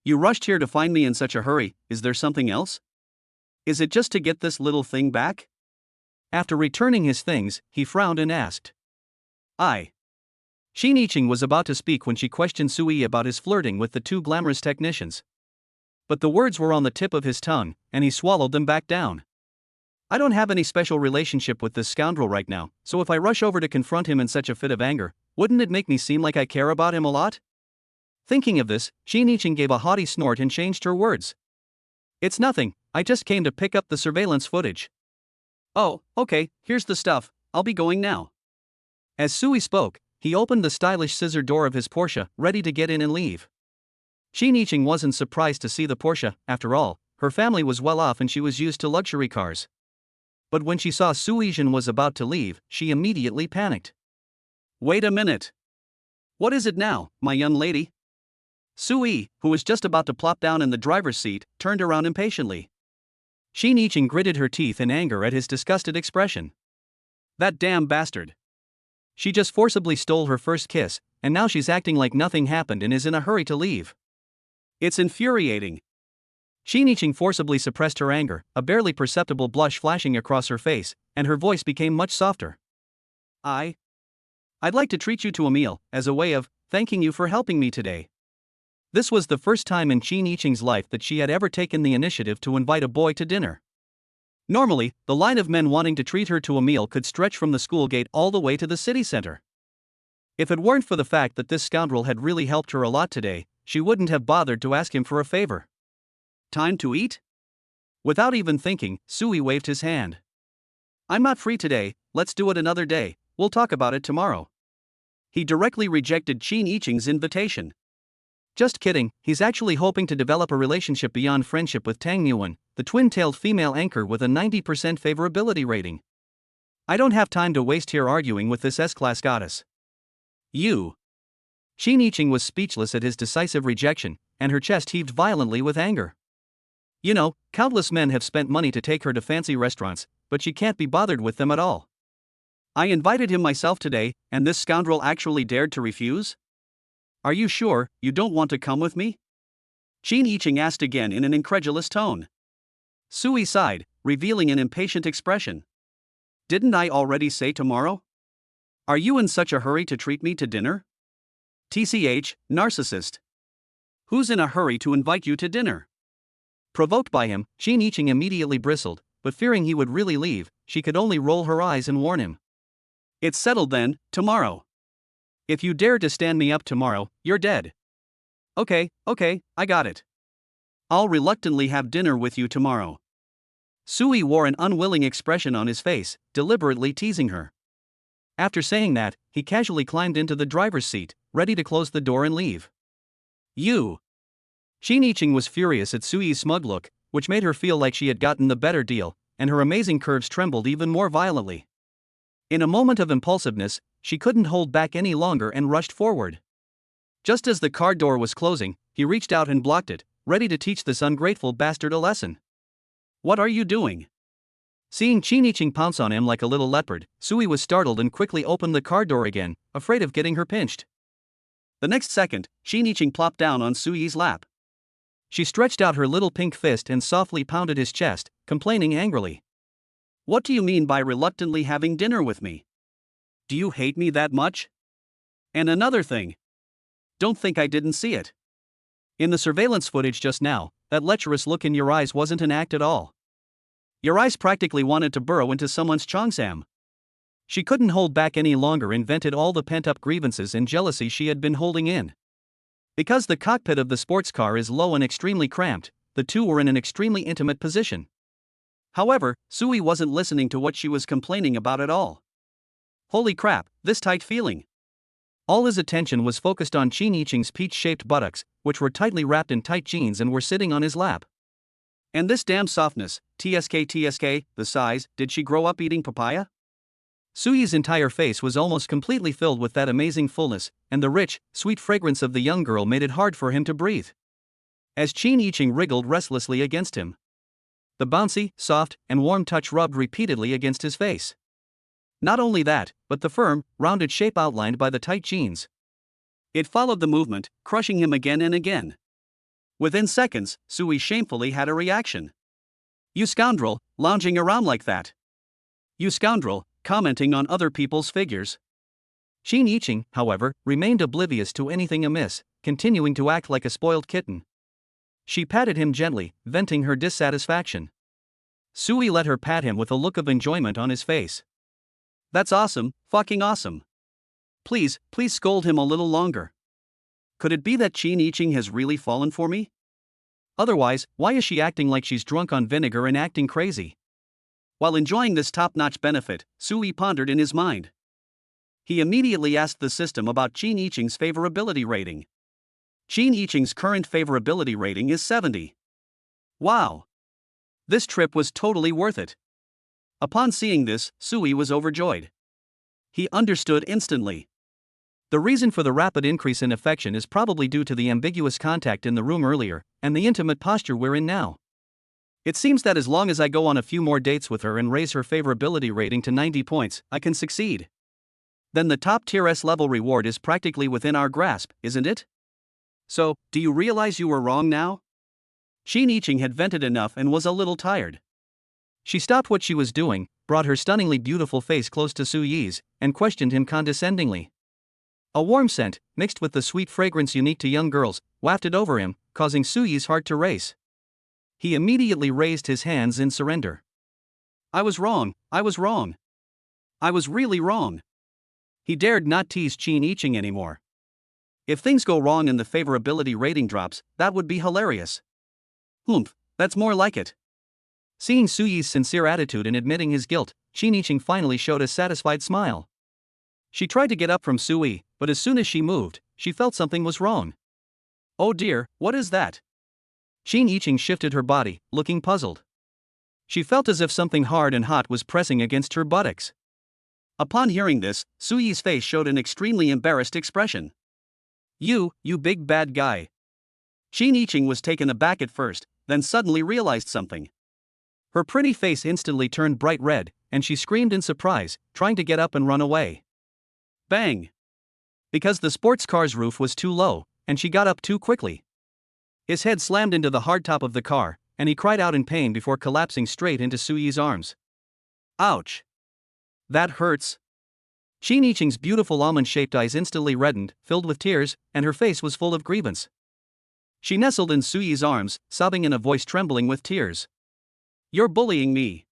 You rushed here to find me in such a hurry, is there something else? Is it just to get this little thing back? After returning his things, he frowned and asked. Qin Yiqing was about to speak when she questioned Sui about his flirting with the two glamorous technicians. But the words were on the tip of his tongue, and he swallowed them back down. I don't have any special relationship with this scoundrel right now, so if I rush over to confront him in such a fit of anger, wouldn't it make me seem like I care about him a lot? Thinking of this, Qin Yiqing gave a haughty snort and changed her words. It's nothing, I just came to pick up the surveillance footage. Oh, okay, here's the stuff, I'll be going now. As Sui spoke, he opened the stylish scissor door of his Porsche, ready to get in and leave. Qin Yiqing wasn't surprised to see the Porsche, after all, her family was well off and she was used to luxury cars. But when she saw Sui Zhen was about to leave, she immediately panicked. Wait a minute. What is it now, my young lady? Sui, who was just about to plop down in the driver's seat, turned around impatiently. Qin Yiqing gritted her teeth in anger at his disgusted expression. That damn bastard. She just forcibly stole her first kiss, and now she's acting like nothing happened and is in a hurry to leave. It's infuriating. Qin Yiqing forcibly suppressed her anger, a barely perceptible blush flashing across her face, and her voice became much softer. I'd like to treat you to a meal, as a way of thanking you for helping me today. This was the first time in Qin Yiqing's life that she had ever taken the initiative to invite a boy to dinner. Normally, the line of men wanting to treat her to a meal could stretch from the school gate all the way to the city center. If it weren't for the fact that this scoundrel had really helped her a lot today, she wouldn't have bothered to ask him for a favor. Time to eat? Without even thinking, Sui waved his hand. I'm not free today, let's do it another day, we'll talk about it tomorrow. He directly rejected Qin Yiqing's invitation. Just kidding, he's actually hoping to develop a relationship beyond friendship with Tang Yuan, the twin-tailed female anchor with a 90% favorability rating. I don't have time to waste here arguing with this S-class goddess. You. Qin Yiqing was speechless at his decisive rejection, and her chest heaved violently with anger. You know, countless men have spent money to take her to fancy restaurants, but she can't be bothered with them at all. I invited him myself today, and this scoundrel actually dared to refuse? Are you sure you don't want to come with me? Qin Yiqing asked again in an incredulous tone. Sui sighed, revealing an impatient expression. Didn't I already say tomorrow? Are you in such a hurry to treat me to dinner? TCH, narcissist. Who's in a hurry to invite you to dinner? Provoked by him, Qin Yiqing immediately bristled, but fearing he would really leave, she could only roll her eyes and warn him. It's settled then, tomorrow. If you dare to stand me up tomorrow, you're dead. Okay, I got it. I'll reluctantly have dinner with you tomorrow. Sui wore an unwilling expression on his face, deliberately teasing her. After saying that, he casually climbed into the driver's seat, ready to close the door and leave. You. Qin Yiqing was furious at Sui's smug look, which made her feel like she had gotten the better deal, and her amazing curves trembled even more violently. In a moment of impulsiveness, she couldn't hold back any longer and rushed forward. Just as the car door was closing, he reached out and blocked it, ready to teach this ungrateful bastard a lesson. What are you doing? Seeing Qin Yiqing pounce on him like a little leopard, Sui was startled and quickly opened the car door again, afraid of getting her pinched. The next second, Qin Yiqing plopped down on Sui's lap. She stretched out her little pink fist and softly pounded his chest, complaining angrily. What do you mean by reluctantly having dinner with me? Do you hate me that much? And another thing. Don't think I didn't see it. In the surveillance footage just now, that lecherous look in your eyes wasn't an act at all. Your eyes practically wanted to burrow into someone's cheongsam. She couldn't hold back any longer and vented all the pent-up grievances and jealousy she had been holding in. Because the cockpit of the sports car is low and extremely cramped, the two were in an extremely intimate position. However, Sui wasn't listening to what she was complaining about at all. Holy crap, this tight feeling. All his attention was focused on Qin Yiqing's peach-shaped buttocks, which were tightly wrapped in tight jeans and were sitting on his lap. And this damn softness, TSK, the size, did she grow up eating papaya? Sui's entire face was almost completely filled with that amazing fullness, and the rich, sweet fragrance of the young girl made it hard for him to breathe. As Qin Yiqing wriggled restlessly against him. The bouncy, soft, and warm touch rubbed repeatedly against his face. Not only that, but the firm, rounded shape outlined by the tight jeans. It followed the movement, crushing him again and again. Within seconds, Sui shamefully had a reaction. "You scoundrel, lounging around like that. You scoundrel, commenting on other people's figures." Qin Yiqing, however, remained oblivious to anything amiss, continuing to act like a spoiled kitten. She patted him gently, venting her dissatisfaction. Sui let her pat him with a look of enjoyment on his face. "That's awesome, fucking awesome. Please scold him a little longer. Could it be that Qin Yiqing has really fallen for me? Otherwise, why is she acting like she's drunk on vinegar and acting crazy?" While enjoying this top-notch benefit, Sui pondered in his mind. He immediately asked the system about Qin Yiqing's favorability rating. Qin Yiqing's current favorability rating is 70. Wow! This trip was totally worth it. Upon seeing this, Sui was overjoyed. He understood instantly. The reason for the rapid increase in affection is probably due to the ambiguous contact in the room earlier, and the intimate posture we're in now. It seems that as long as I go on a few more dates with her and raise her favorability rating to 90 points, I can succeed. Then the top-tier S-level reward is practically within our grasp, isn't it? So, do you realize you were wrong now? Qin Yiqing had vented enough and was a little tired. She stopped what she was doing, brought her stunningly beautiful face close to Suyi's, and questioned him condescendingly. A warm scent, mixed with the sweet fragrance unique to young girls, wafted over him, causing Suyi's heart to race. He immediately raised his hands in surrender. I was wrong. I was really wrong. He dared not tease Qin Yiqing anymore. If things go wrong and the favorability rating drops, that would be hilarious. Humph, that's more like it. Seeing Suyi's sincere attitude in admitting his guilt, Qin Yiqing finally showed a satisfied smile. She tried to get up from Sui, but as soon as she moved, she felt something was wrong. Oh dear, what is that? Qin Yiqing shifted her body, looking puzzled. She felt as if something hard and hot was pressing against her buttocks. Upon hearing this, Suyi's face showed an extremely embarrassed expression. You big bad guy. Qin Yiqing was taken aback at first, then suddenly realized something. Her pretty face instantly turned bright red, and she screamed in surprise, trying to get up and run away. Bang! Because the sports car's roof was too low, and she got up too quickly. His head slammed into the hardtop of the car, and he cried out in pain before collapsing straight into Suyi's arms. Ouch! That hurts. Qin Yiqing's beautiful almond-shaped eyes instantly reddened, filled with tears, and her face was full of grievance. She nestled in Suyi's arms, sobbing in a voice trembling with tears. You're bullying me.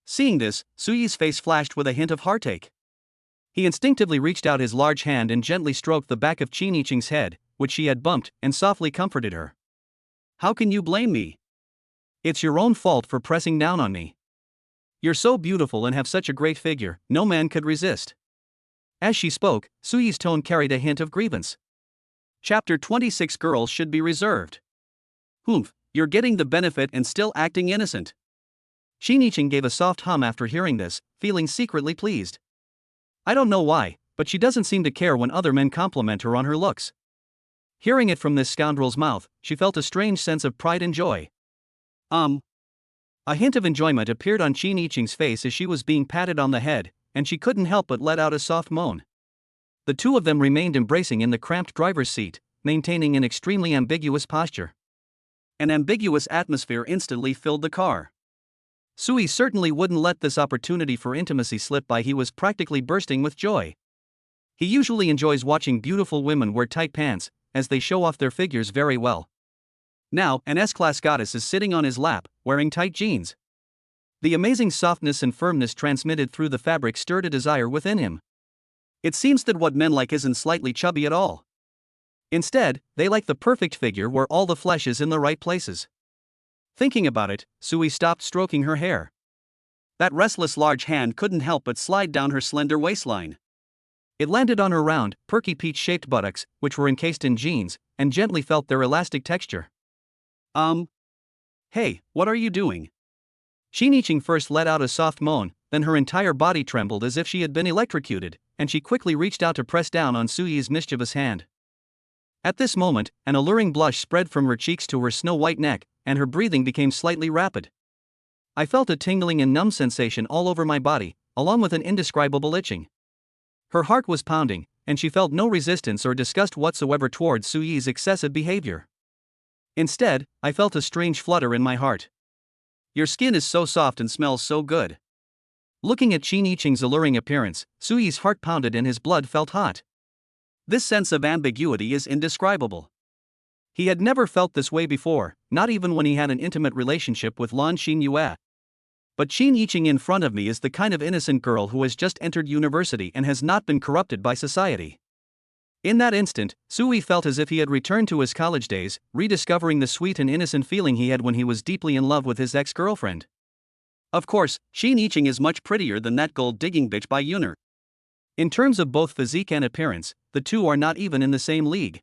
Seeing this, Suyi's face flashed with a hint of heartache. He instinctively reached out his large hand and gently stroked the back of Qin Yiqing's head, which she had bumped, and softly comforted her. How can you blame me? It's your own fault for pressing down on me. You're so beautiful and have such a great figure, no man could resist. As she spoke, Suyi's tone carried a hint of grievance. Chapter 26 Girls should be reserved. Humph, you're getting the benefit and still acting innocent. Qin Yiqing gave a soft hum after hearing this, feeling secretly pleased. I don't know why, but she doesn't seem to care when other men compliment her on her looks. Hearing it from this scoundrel's mouth, she felt a strange sense of pride and joy. A hint of enjoyment appeared on Qin Yiqing's face as she was being patted on the head, and she couldn't help but let out a soft moan. The two of them remained embracing in the cramped driver's seat, maintaining an extremely ambiguous posture. An ambiguous atmosphere instantly filled the car. Sui certainly wouldn't let this opportunity for intimacy slip by. He was practically bursting with joy. He usually enjoys watching beautiful women wear tight pants, as they show off their figures very well. Now, an S-class goddess is sitting on his lap, wearing tight jeans. The amazing softness and firmness transmitted through the fabric stirred a desire within him. It seems that what men like isn't slightly chubby at all. Instead, they like the perfect figure where all the flesh is in the right places. Thinking about it, Sui stopped stroking her hair. That restless large hand couldn't help but slide down her slender waistline. It landed on her round, perky peach-shaped buttocks, which were encased in jeans, and gently felt their elastic texture. Hey, what are you doing? Qin Yiqing first let out a soft moan, then her entire body trembled as if she had been electrocuted, and she quickly reached out to press down on Suyi's mischievous hand. At this moment, an alluring blush spread from her cheeks to her snow-white neck, and her breathing became slightly rapid. I felt a tingling and numb sensation all over my body, along with an indescribable itching. Her heart was pounding, and she felt no resistance or disgust whatsoever towards Suyi's excessive behavior. Instead, I felt a strange flutter in my heart. Your skin is so soft and smells so good. Looking at Qin Yiqing's alluring appearance, Suyi's heart pounded and his blood felt hot. This sense of ambiguity is indescribable. He had never felt this way before, not even when he had an intimate relationship with Lan Xinyue. But Qin Yiqing in front of me is the kind of innocent girl who has just entered university and has not been corrupted by society. In that instant, Suyi felt as if he had returned to his college days, rediscovering the sweet and innocent feeling he had when he was deeply in love with his ex-girlfriend. Of course, Qin Yiqing is much prettier than that gold-digging bitch by Yuner. In terms of both physique and appearance, the two are not even in the same league.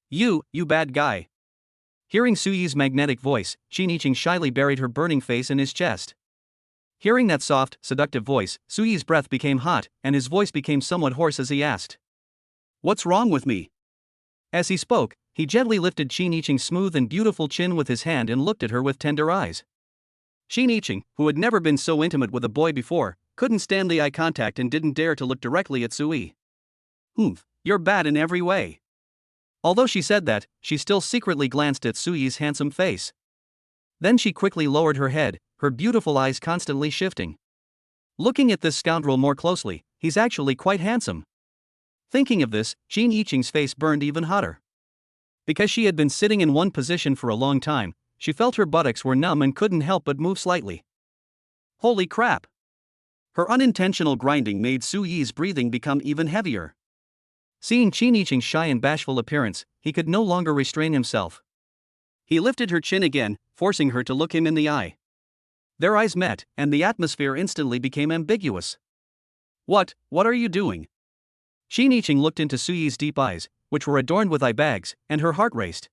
You bad guy. Hearing Suyi's magnetic voice, Qin Yiqing shyly buried her burning face in his chest. Hearing that soft, seductive voice, Suyi's breath became hot, and his voice became somewhat hoarse as he asked, "What's wrong with me?" As he spoke, he gently lifted Qin Yiqing's smooth and beautiful chin with his hand and looked at her with tender eyes. Qin Yiqing, who had never been so intimate with a boy before, couldn't stand the eye contact and didn't dare to look directly at Suyi. You're bad in every way." Although she said that, she still secretly glanced at Suyi's handsome face. Then she quickly lowered her head, her beautiful eyes constantly shifting. Looking at this scoundrel more closely, he's actually quite handsome. Thinking of this, Qin Yiqing's face burned even hotter. Because she had been sitting in one position for a long time, she felt her buttocks were numb and couldn't help but move slightly. Holy crap! Her unintentional grinding made Suyi's breathing become even heavier. Seeing Qin Yiqing's shy and bashful appearance, he could no longer restrain himself. He lifted her chin again, forcing her to look him in the eye. Their eyes met, and the atmosphere instantly became ambiguous. What are you doing?" Qin Yiqing looked into Suyi's deep eyes, which were adorned with eye bags, and her heart raced.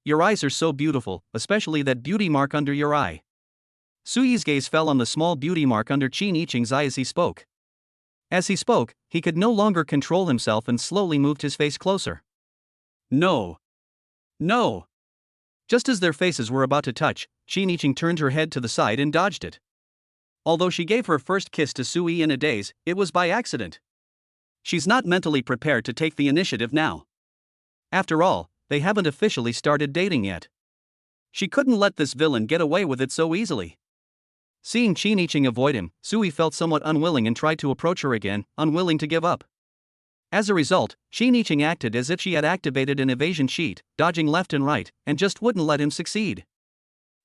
"Your eyes are so beautiful, especially that beauty mark under your eye." Suyi's gaze fell on the small beauty mark under Qin Yiqing's eye as he spoke. As he spoke, he could no longer control himself and slowly moved his face closer. No! Just as their faces were about to touch, Qin Yiqing turned her head to the side and dodged it. Although she gave her first kiss to Suyi in a daze, it was by accident. She's not mentally prepared to take the initiative now. After all, they haven't officially started dating yet. She couldn't let this villain get away with it so easily. Seeing Qin Yiqing avoid him, Suyi felt somewhat unwilling and tried to approach her again, unwilling to give up. As a result, Qin Yiqing acted as if she had activated an evasion sheet, dodging left and right, and just wouldn't let him succeed.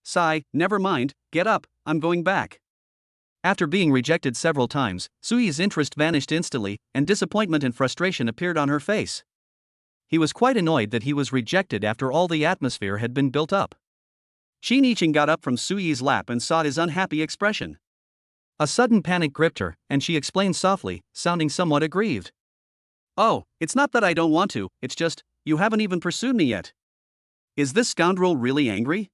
Sigh, never mind, get up, I'm going back. After being rejected several times, Suyi's interest vanished instantly, and disappointment and frustration appeared on her face. He was quite annoyed that he was rejected after all the atmosphere had been built up. Qin Yiqing got up from Suyi's lap and saw his unhappy expression. A sudden panic gripped her, and she explained softly, sounding somewhat aggrieved. "Oh, it's not that I don't want to, it's just, you haven't even pursued me yet. Is this scoundrel really angry?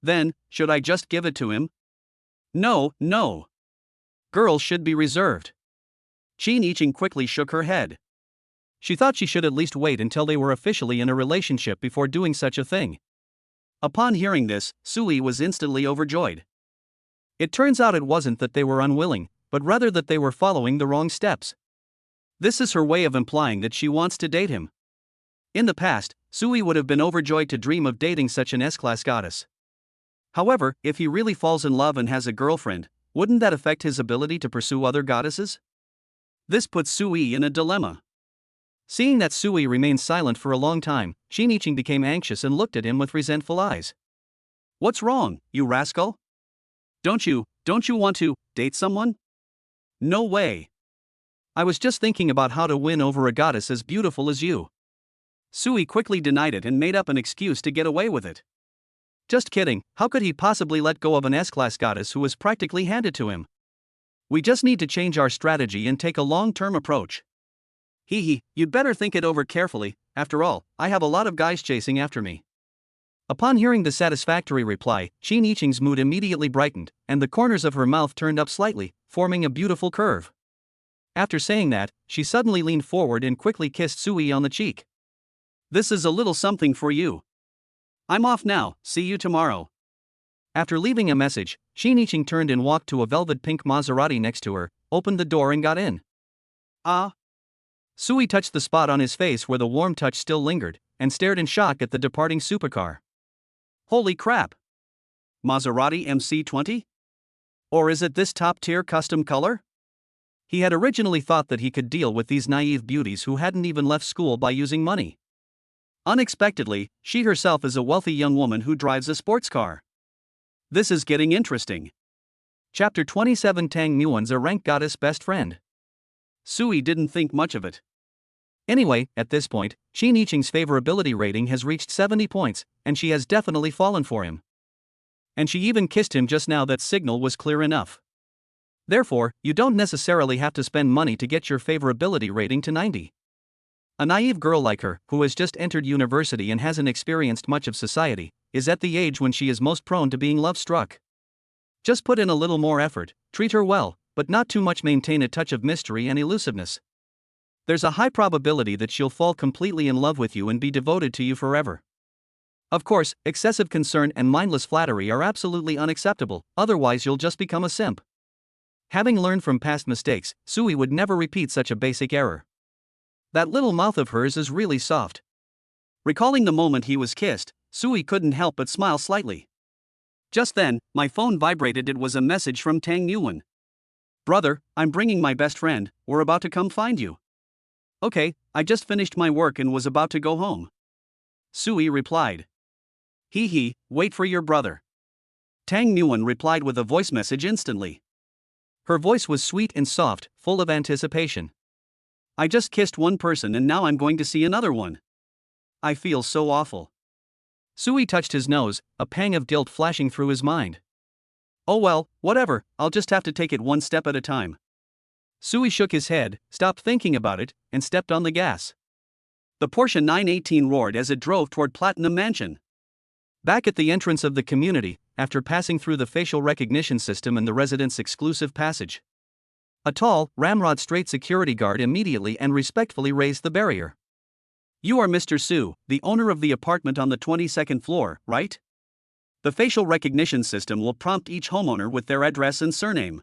Then, should I just give it to him? No. Girls should be reserved." Qin Yiqing quickly shook her head. She thought she should at least wait until they were officially in a relationship before doing such a thing. Upon hearing this, Suyi was instantly overjoyed. It turns out it wasn't that they were unwilling, but rather that they were following the wrong steps. This is her way of implying that she wants to date him. In the past, Suyi would have been overjoyed to dream of dating such an S-class goddess. However, if he really falls in love and has a girlfriend, wouldn't that affect his ability to pursue other goddesses? This puts Suyi in a dilemma. Seeing that Suyi remained silent for a long time, Qin Yiqing became anxious and looked at him with resentful eyes. "What's wrong, you rascal? Don't you want to date someone?" "No way. I was just thinking about how to win over a goddess as beautiful as you." Suyi quickly denied it and made up an excuse to get away with it. Just kidding, how could he possibly let go of an S-class goddess who was practically handed to him? "We just need to change our strategy and take a long-term approach." You'd better think it over carefully, after all, I have a lot of guys chasing after me." Upon hearing the satisfactory reply, Qin Yiqing's mood immediately brightened, and the corners of her mouth turned up slightly, forming a beautiful curve. After saying that, she suddenly leaned forward and quickly kissed Suyi on the cheek. "This is a little something for you. I'm off now, see you tomorrow." After leaving a message, Xiniqing turned and walked to a velvet pink Maserati next to her, opened the door and got in. Ah! Sui touched the spot on his face where the warm touch still lingered, and stared in shock at the departing supercar. Holy crap! Maserati MC20? Or is it this top-tier custom color? He had originally thought that he could deal with these naive beauties who hadn't even left school by using money. Unexpectedly, she herself is a wealthy young woman who drives a sports car. This is getting interesting. Chapter 27. Tang Yuan's a rank goddess best friend. Sui didn't think much of it. Anyway, at this point, Xiniqing's favorability rating has reached 70 points, and she has definitely fallen for him. And she even kissed him just now. That signal was clear enough. Therefore, you don't necessarily have to spend money to get your favorability rating to 90. A naive girl like her, who has just entered university and hasn't experienced much of society, is at the age when she is most prone to being love-struck. Just put in a little more effort, treat her well, but not too much. Maintain a touch of mystery and elusiveness. There's a high probability that she'll fall completely in love with you and be devoted to you forever. Of course, excessive concern and mindless flattery are absolutely unacceptable, otherwise you'll just become a simp. Having learned from past mistakes, Sui would never repeat such a basic error. That little mouth of hers is really soft. Recalling the moment he was kissed, Sui couldn't help but smile slightly. Just then, my phone vibrated. It was a message from Tang Yuan. Brother, I'm bringing my best friend, we're about to come find you. Okay, I just finished my work and was about to go home. Sui replied. Hee, wait for your brother. Tang Yuan replied with a voice message instantly. Her voice was sweet and soft, full of anticipation. I just kissed one person and now I'm going to see another one. I feel so awful. Sui touched his nose, a pang of guilt flashing through his mind. Oh well, whatever, I'll just have to take it one step at a time. Sui shook his head, stopped thinking about it, and stepped on the gas. The Porsche 918 roared as it drove toward Platinum Mansion. Back at the entrance of the community, after passing through the facial recognition system and the resident's exclusive passage, a tall, ramrod straight security guard immediately and respectfully raised the barrier. You are Mr. Su, the owner of the apartment on the 22nd floor, right? The facial recognition system will prompt each homeowner with their address and surname.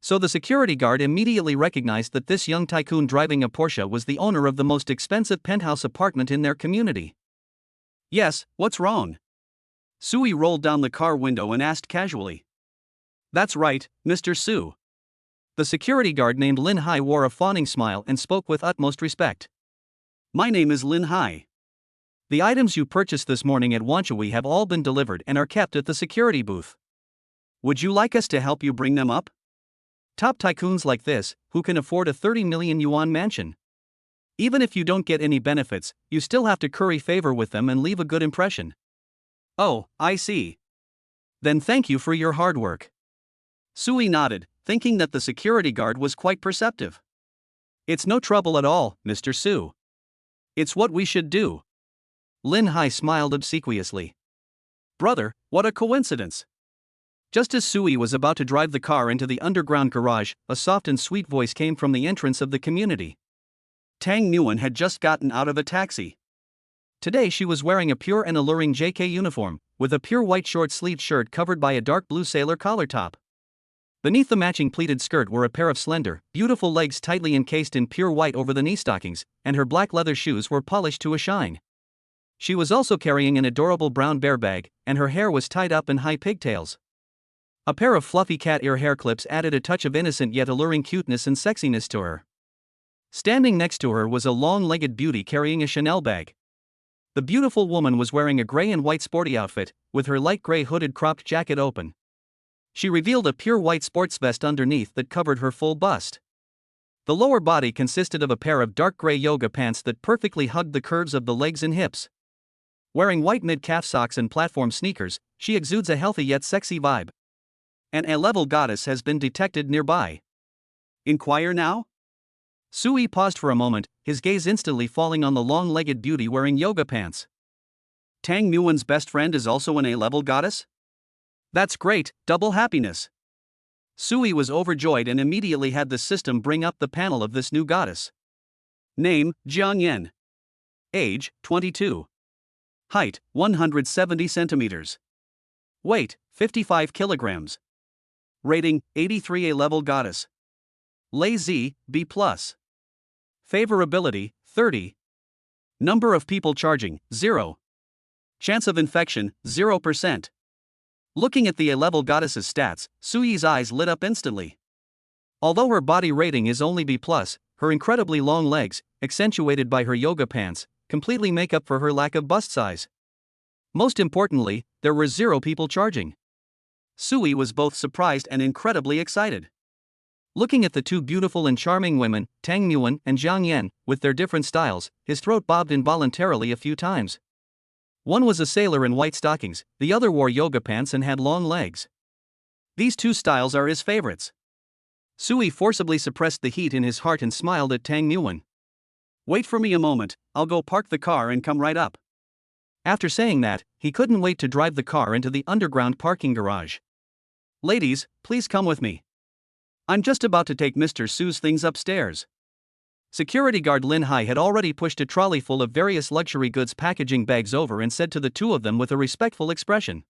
So the security guard immediately recognized that this young tycoon driving a Porsche was the owner of the most expensive penthouse apartment in their community. Yes, what's wrong? Sui rolled down the car window and asked casually. That's right, Mr. Su. The security guard named Lin Hai wore a fawning smile and spoke with utmost respect. My name is Lin Hai. The items you purchased this morning at Wanshui have all been delivered and are kept at the security booth. Would you like us to help you bring them up? Top tycoons like this, who can afford a 30 million yuan mansion. Even if you don't get any benefits, you still have to curry favor with them and leave a good impression. Oh, I see. Then thank you for your hard work. Sui nodded, thinking that the security guard was quite perceptive. It's no trouble at all, Mr. Su. It's what we should do. Lin Hai smiled obsequiously. Brother, what a coincidence. Just as Sui was about to drive the car into the underground garage, a soft and sweet voice came from the entrance of the community. Tang Yuan had just gotten out of a taxi. Today she was wearing a pure and alluring JK uniform, with a pure white short-sleeved shirt covered by a dark blue sailor collar top. Beneath the matching pleated skirt were a pair of slender, beautiful legs tightly encased in pure white over the knee stockings, and her black leather shoes were polished to a shine. She was also carrying an adorable brown bear bag, and her hair was tied up in high pigtails. A pair of fluffy cat ear hair clips added a touch of innocent yet alluring cuteness and sexiness to her. Standing next to her was a long-legged beauty carrying a Chanel bag. The beautiful woman was wearing a gray and white sporty outfit, with her light gray hooded cropped jacket open. She revealed a pure white sports vest underneath that covered her full bust. The lower body consisted of a pair of dark gray yoga pants that perfectly hugged the curves of the legs and hips. Wearing white mid-calf socks and platform sneakers, she exudes a healthy yet sexy vibe. An A-level goddess has been detected nearby. Inquire now? Sui paused for a moment, his gaze instantly falling on the long-legged beauty wearing yoga pants. Tang Yuan's best friend is also an A-level goddess? That's great, double happiness. Sui was overjoyed and immediately had the system bring up the panel of this new goddess. Name, Jiang Yan. Age, 22. Height, 170 centimeters. Weight, 55 kilograms. Rating, 83, a level goddess. Lay Z, B+. Favorability, 30. Number of people charging, 0. Chance of infection, 0%. Looking at the A-level goddess's stats, Suyi's eyes lit up instantly. Although her body rating is only B+, her incredibly long legs, accentuated by her yoga pants, completely make up for her lack of bust size. Most importantly, there were 0 people charging. Suyi was both surprised and incredibly excited. Looking at the two beautiful and charming women, Tang Nguyen and Zhang Yan, with their different styles, his throat bobbed involuntarily a few times. One was a sailor in white stockings, the other wore yoga pants and had long legs. These two styles are his favorites. Suyi forcibly suppressed the heat in his heart and smiled at Tang Nguyen. Wait for me a moment, I'll go park the car and come right up. After saying that, he couldn't wait to drive the car into the underground parking garage. Ladies, please come with me. I'm just about to take Mr. Su's things upstairs. Security guard Lin Hai had already pushed a trolley full of various luxury goods packaging bags over and said to the two of them with a respectful expression.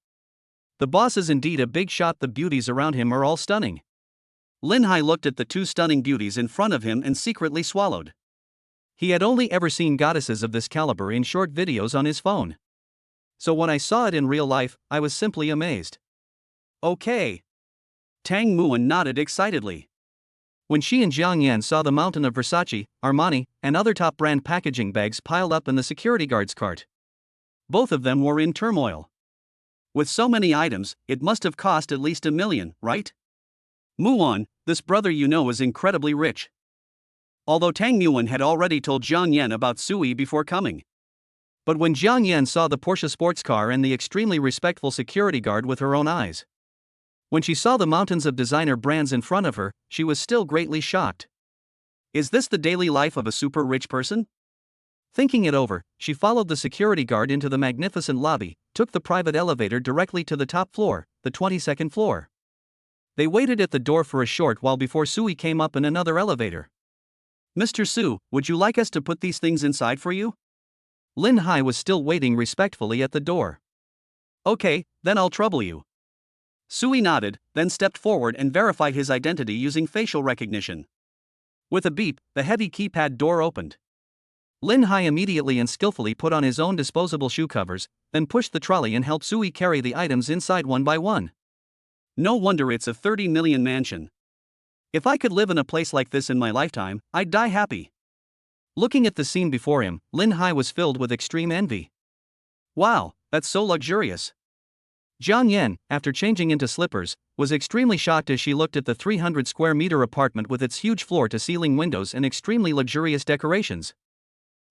The boss is indeed a big shot, the beauties around him are all stunning. Lin Hai looked at the two stunning beauties in front of him and secretly swallowed. He had only ever seen goddesses of this caliber in short videos on his phone. So when I saw it in real life, I was simply amazed. Okay. Tang Nguyen nodded excitedly. When she and Zhang Yan saw the mountain of Versace, Armani, and other top brand packaging bags piled up in the security guard's cart, both of them were in turmoil. With so many items, it must have cost at least $1 million, right? Muon, this brother you know is incredibly rich. Although Tang Nguyen had already told Zhang Yan about Suyi before coming. But when Zhang Yan saw the Porsche sports car and the extremely respectful security guard with her own eyes, when she saw the mountains of designer brands in front of her, she was still greatly shocked. Is this the daily life of a super rich person? Thinking it over, she followed the security guard into the magnificent lobby, took the private elevator directly to the top floor, the 22nd floor. They waited at the door for a short while before Suyi came up in another elevator. Mr. Su, would you like us to put these things inside for you? Lin Hai was still waiting respectfully at the door. Okay, then I'll trouble you. Suyi nodded, then stepped forward and verified his identity using facial recognition. With a beep, the heavy keypad door opened. Lin Hai immediately and skillfully put on his own disposable shoe covers, then pushed the trolley and helped Suyi carry the items inside one by one. No wonder it's a 30 million mansion. If I could live in a place like this in my lifetime, I'd die happy. Looking at the scene before him, Lin Hai was filled with extreme envy. Wow, that's so luxurious. Zhang Yan, after changing into slippers, was extremely shocked as she looked at the 300 square meter apartment with its huge floor-to-ceiling windows and extremely luxurious decorations.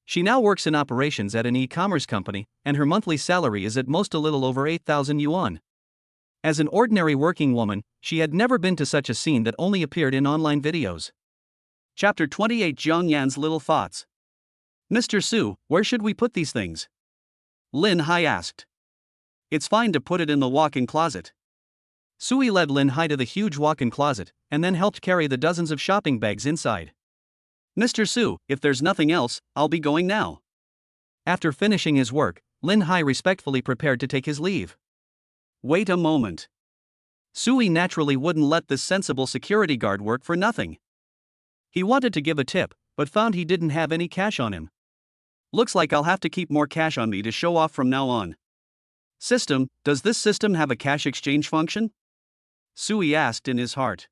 She now works in operations at an e-commerce company, and her monthly salary is at most a little over 8,000 yuan. As an ordinary working woman, she had never been to such a scene that only appeared in online videos. Chapter 28, Zhang Yan's Little Thoughts. Mr. Su, where should we put these things? Lin Hai asked. It's fine to put it in the walk-in closet. Suyi led Lin Hai to the huge walk-in closet, and then helped carry the dozens of shopping bags inside. Mr. Su, if there's nothing else, I'll be going now. After finishing his work, Lin Hai respectfully prepared to take his leave. Wait a moment. Suyi naturally wouldn't let this sensible security guard work for nothing. He wanted to give a tip, but found he didn't have any cash on him. Looks like I'll have to keep more cash on me to show off from now on. System, does this system have a cash exchange function? Suyi asked in his heart.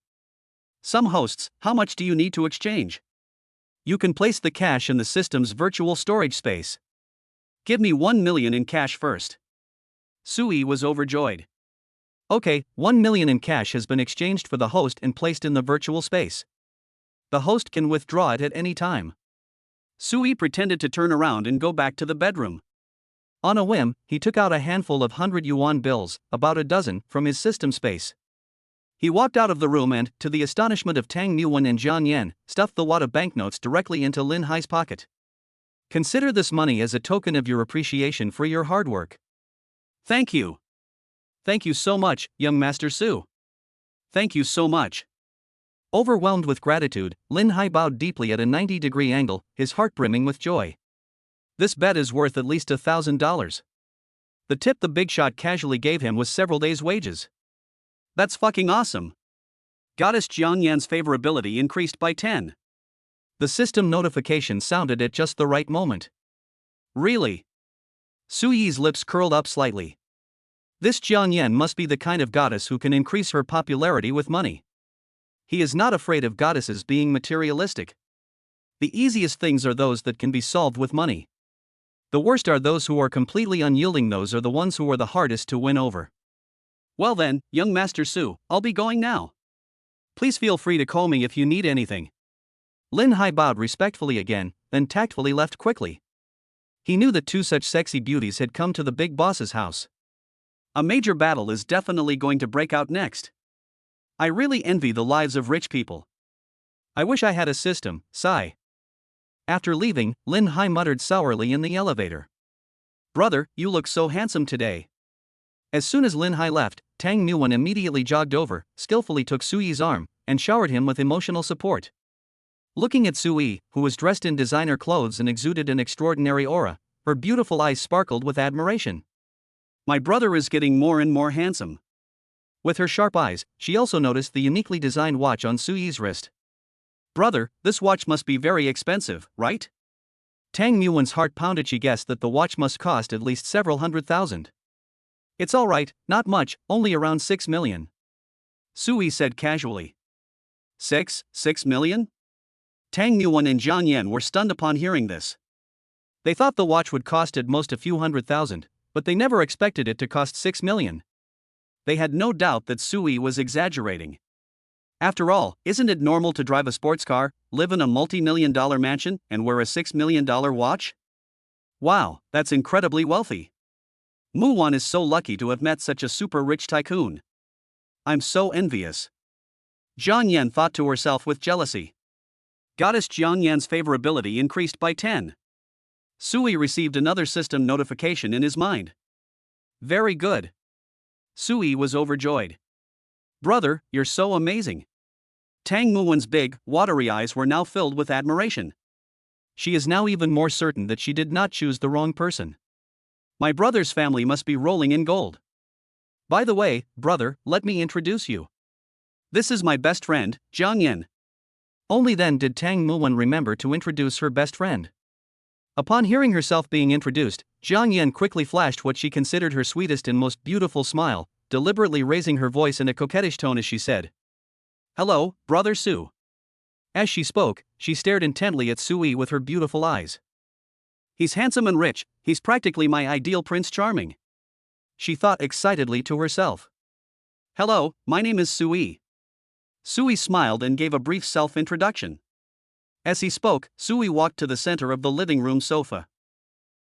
Some hosts, how much do you need to exchange? You can place the cash in the system's virtual storage space. Give me 1 million in cash first. Suyi was overjoyed. Okay, 1 million in cash has been exchanged for the host and placed in the virtual space. The host can withdraw it at any time. Suyi pretended to turn around and go back to the bedroom. On a whim, he took out a handful of 100 yuan bills, about a dozen, from his system space. He walked out of the room and, to the astonishment of Tang Nguyen and Zhang Yan, stuffed the wad of banknotes directly into Lin Hai's pocket. Consider this money as a token of your appreciation for your hard work. Thank you. Thank you so much, young Master Su. Thank you so much. Overwhelmed with gratitude, Lin Hai bowed deeply at a 90-degree angle, his heart brimming with joy. This bet is worth at least $1,000. The tip the big shot casually gave him was several days' wages. That's fucking awesome. Goddess Jiangyan's favorability increased by 10. The system notification sounded at just the right moment. Really? Su Yi's lips curled up slightly. This Jiangyan must be the kind of goddess who can increase her popularity with money. He is not afraid of goddesses being materialistic. The easiest things are those that can be solved with money. The worst are those who are completely unyielding. Those are the ones who are the hardest to win over. Well then, young Master Su, I'll be going now. Please feel free to call me if you need anything. Lin Hai bowed respectfully again, then tactfully left quickly. He knew that two such sexy beauties had come to the big boss's house. A major battle is definitely going to break out next. I really envy the lives of rich people. I wish I had a system, sigh. After leaving, Lin Hai muttered sourly in the elevator. Brother, you look so handsome today. As soon as Lin Hai left, Tang Nuan immediately jogged over, skillfully took Su Yi's arm, and showered him with emotional support. Looking at Su Yi, who was dressed in designer clothes and exuded an extraordinary aura, her beautiful eyes sparkled with admiration. My brother is getting more and more handsome. With her sharp eyes, she also noticed the uniquely designed watch on Su Yi's wrist. Brother, this watch must be very expensive, right? Tang Nuan's heart pounded. She guessed that the watch must cost at least several $100,000. It's alright, not much, only around 6 million. Su Yi said casually. 6 million? Tang Nuan and Jiang Yan were stunned upon hearing this. They thought the watch would cost at most a few $100,000, but they never expected it to cost 6 million. They had no doubt that Su Yi was exaggerating. After all, isn't it normal to drive a sports car, live in a multi-million-dollar mansion, and wear a $6 million watch? Wow, that's incredibly wealthy. Mu Wan is so lucky to have met such a super-rich tycoon. I'm so envious. Jiang Yan thought to herself with jealousy. Goddess Jiang Yan's favorability increased by 10. Su Yi received another system notification in his mind. Very good. Su Yi was overjoyed. Brother, you're so amazing. Tang Muwen's big, watery eyes were now filled with admiration. She is now even more certain that she did not choose the wrong person. My brother's family must be rolling in gold. By the way, brother, let me introduce you. This is my best friend, Jiang Yan. Only then did Tang Muwen remember to introduce her best friend. Upon hearing herself being introduced, Jiang Yan quickly flashed what she considered her sweetest and most beautiful smile, deliberately raising her voice in a coquettish tone as she said, Hello, brother Su. As she spoke, she stared intently at Su Yi with her beautiful eyes. He's handsome and rich, he's practically my ideal Prince Charming. She thought excitedly to herself. Hello, my name is Su Yi. Su Yi smiled and gave a brief self-introduction. As he spoke, Su Yi walked to the center of the living room sofa.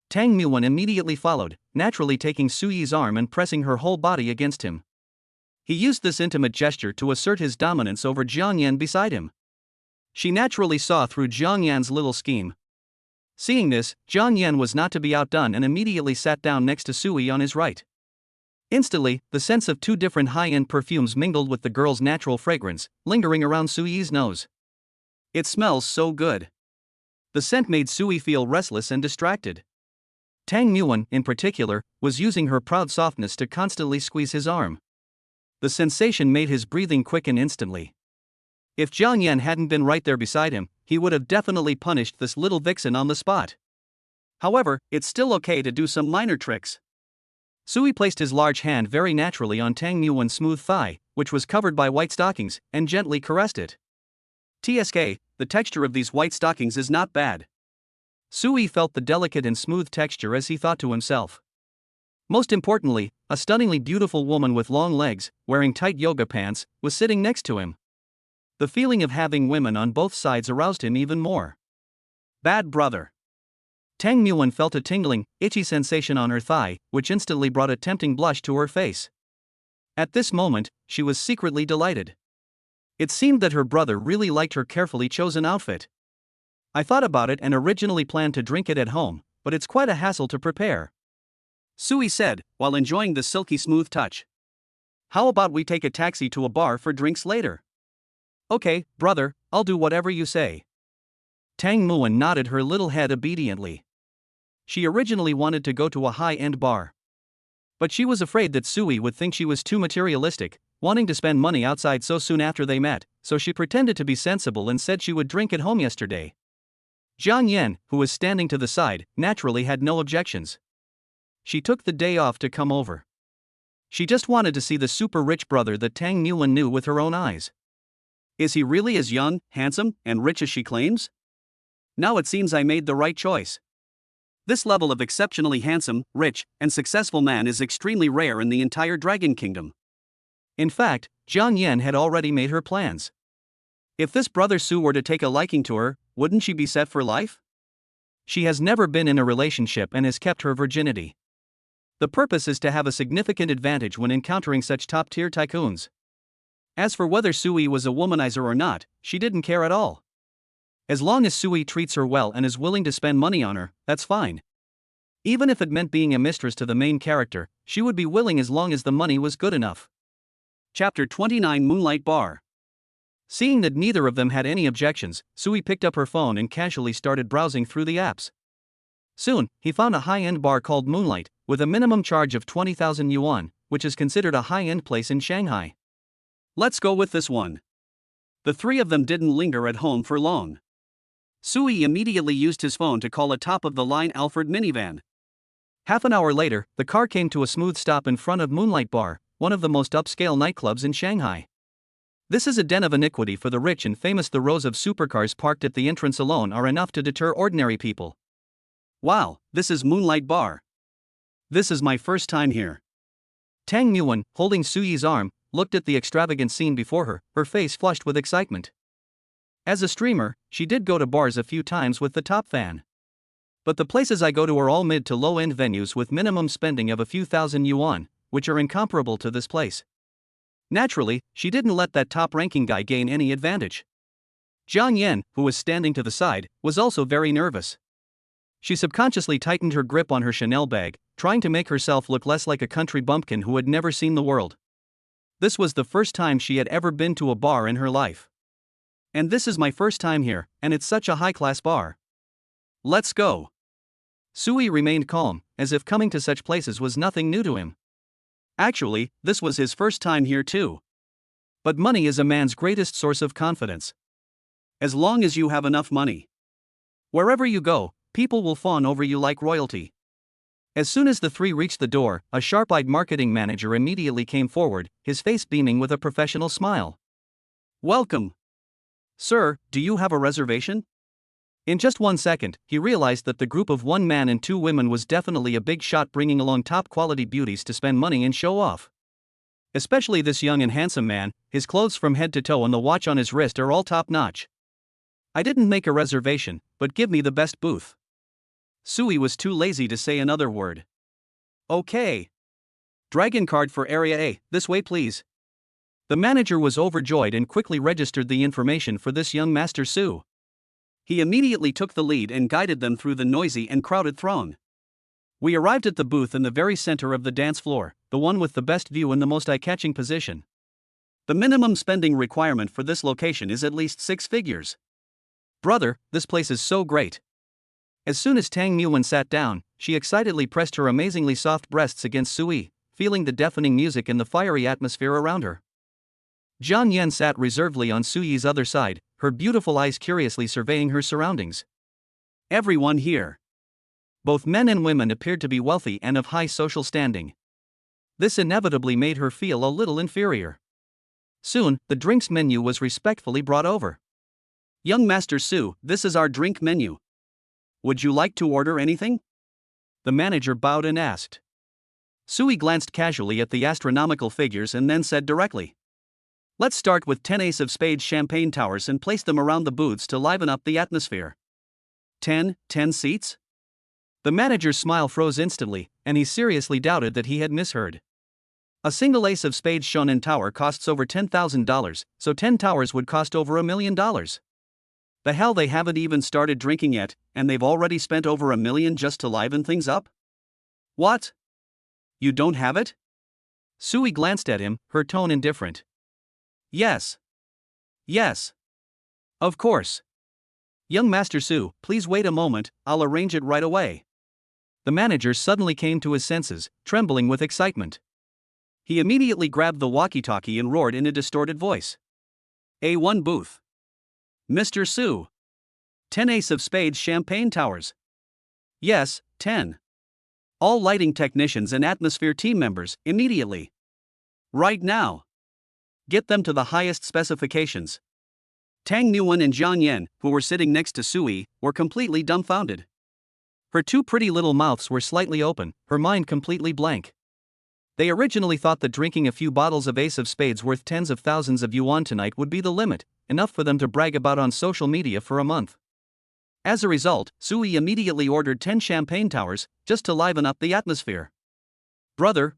Tang Muwen immediately followed, naturally taking Su Yi's arm and pressing her whole body against him. He used this intimate gesture to assert his dominance over Jiang Yan beside him. She naturally saw through Jiang Yan's little scheme. Seeing this, Jiang Yan was not to be outdone and immediately sat down next to Su Yi on his right. Instantly, the sense of two different high-end perfumes mingled with the girl's natural fragrance, lingering around Su Yi's nose. It smells so good. The scent made Su Yi feel restless and distracted. Tang Muwen, in particular, was using her proud softness to constantly squeeze his arm. The sensation made his breathing quicken instantly. If Jiang Yan hadn't been right there beside him, he would have definitely punished this little vixen on the spot. However, it's still okay to do some minor tricks. Su Yi placed his large hand very naturally on Tang Muwen's smooth thigh, which was covered by white stockings, and gently caressed it. TSK, the texture of these white stockings is not bad. Su Yi felt the delicate and smooth texture as he thought to himself. Most importantly, a stunningly beautiful woman with long legs, wearing tight yoga pants, was sitting next to him. The feeling of having women on both sides aroused him even more. Bad brother. Tang Muwen felt a tingling, itchy sensation on her thigh, which instantly brought a tempting blush to her face. At this moment, she was secretly delighted. It seemed that her brother really liked her carefully chosen outfit. I thought about it and originally planned to drink it at home, but it's quite a hassle to prepare. Su Yi said, while enjoying the silky smooth touch. How about we take a taxi to a bar for drinks later? Okay, brother, I'll do whatever you say. Tang Muwen nodded her little head obediently. She originally wanted to go to a high-end bar. But she was afraid that Sui would think she was too materialistic, wanting to spend money outside so soon after they met, so she pretended to be sensible and said she would drink at home yesterday. Jiang Yan, who was standing to the side, naturally had no objections. She took the day off to come over. She just wanted to see the super rich brother that Tang Nguyen knew with her own eyes. Is he really as young, handsome, and rich as she claims? Now it seems I made the right choice. This level of exceptionally handsome, rich, and successful man is extremely rare in the entire Dragon Kingdom. In fact, Jiang Yan had already made her plans. If this brother Su were to take a liking to her, wouldn't she be set for life? She has never been in a relationship and has kept her virginity. The purpose is to have a significant advantage when encountering such top-tier tycoons. As for whether Sui was a womanizer or not, she didn't care at all. As long as Sui treats her well and is willing to spend money on her, that's fine. Even if it meant being a mistress to the main character, she would be willing as long as the money was good enough. Chapter 29 Moonlight Bar. Seeing that neither of them had any objections, Sui picked up her phone and casually started browsing through the apps. Soon, he found a high-end bar called Moonlight, with a minimum charge of 20,000 yuan, which is considered a high-end place in Shanghai. Let's go with this one. The three of them didn't linger at home for long. Sui immediately used his phone to call a top-of-the-line Alfred minivan. Half an hour later, the car came to a smooth stop in front of Moonlight Bar, one of the most upscale nightclubs in Shanghai. This is a den of iniquity for the rich and famous. The rows of supercars parked at the entrance alone are enough to deter ordinary people. Wow, this is Moonlight Bar. This is my first time here. Tang Nguyen, holding Suyi's arm, looked at the extravagant scene before her, her face flushed with excitement. As a streamer, she did go to bars a few times with the top fan. But the places I go to are all mid to low-end venues with minimum spending of a few thousand yuan, which are incomparable to this place. Naturally, she didn't let that top-ranking guy gain any advantage. Jiang Yan, who was standing to the side, was also very nervous. She subconsciously tightened her grip on her Chanel bag, trying to make herself look less like a country bumpkin who had never seen the world. This was the first time she had ever been to a bar in her life. And this is my first time here, and it's such a high-class bar. Let's go. Sui remained calm, as if coming to such places was nothing new to him. Actually, this was his first time here too. But money is a man's greatest source of confidence. As long as you have enough money. Wherever you go, people will fawn over you like royalty. As soon as the three reached the door, a sharp-eyed marketing manager immediately came forward, his face beaming with a professional smile. Welcome. Sir, do you have a reservation? In just 1 second, he realized that the group of one man and two women was definitely a big shot, bringing along top-quality beauties to spend money and show off. Especially this young and handsome man, his clothes from head to toe and the watch on his wrist are all top-notch. I didn't make a reservation, but give me the best booth. Sui was too lazy to say another word. Okay. Dragon card for Area A, this way please. The manager was overjoyed and quickly registered the information for this young Master Su. He immediately took the lead and guided them through the noisy and crowded throng. We arrived at the booth in the very center of the dance floor, the one with the best view and the most eye-catching position. The minimum spending requirement for this location is at least 6 figures. Brother, this place is so great. As soon as Tang Nguyen sat down, she excitedly pressed her amazingly soft breasts against Sui, feeling the deafening music and the fiery atmosphere around her. Jiang Yan sat reservedly on Suyi's other side, her beautiful eyes curiously surveying her surroundings. Everyone here. Both men and women appeared to be wealthy and of high social standing. This inevitably made her feel a little inferior. Soon, the drinks menu was respectfully brought over. Young Master Su, this is our drink menu. Would you like to order anything? The manager bowed and asked. Sui glanced casually at the astronomical figures and then said directly. Let's start with 10 ace of spades champagne towers and place them around the booths to liven up the atmosphere. 10 seats? The manager's smile froze instantly, and he seriously doubted that he had misheard. A single ace of spades shonen tower costs over $10,000, so 10 towers would cost over $1 million. The hell, they haven't even started drinking yet, and they've already spent over $1 million just to liven things up? What? You don't have it? Sui glanced at him, her tone indifferent. Yes. Of course. Young Master Su, please wait a moment, I'll arrange it right away. The manager suddenly came to his senses, trembling with excitement. He immediately grabbed the walkie-talkie and roared in a distorted voice. A1 booth. Mr. Su. 10 Ace of Spades Champagne Towers. Yes, 10. All lighting technicians and atmosphere team members, immediately. Right now. Get them to the highest specifications. Tang Nguyen and Jiang Yan, who were sitting next to Sui, were completely dumbfounded. Her two pretty little mouths were slightly open, her mind completely blank. They originally thought that drinking a few bottles of Ace of Spades worth tens of thousands of yuan tonight would be the limit, enough for them to brag about on social media for a month. As a result, Sui immediately ordered 10 champagne towers, just to liven up the atmosphere. Brother,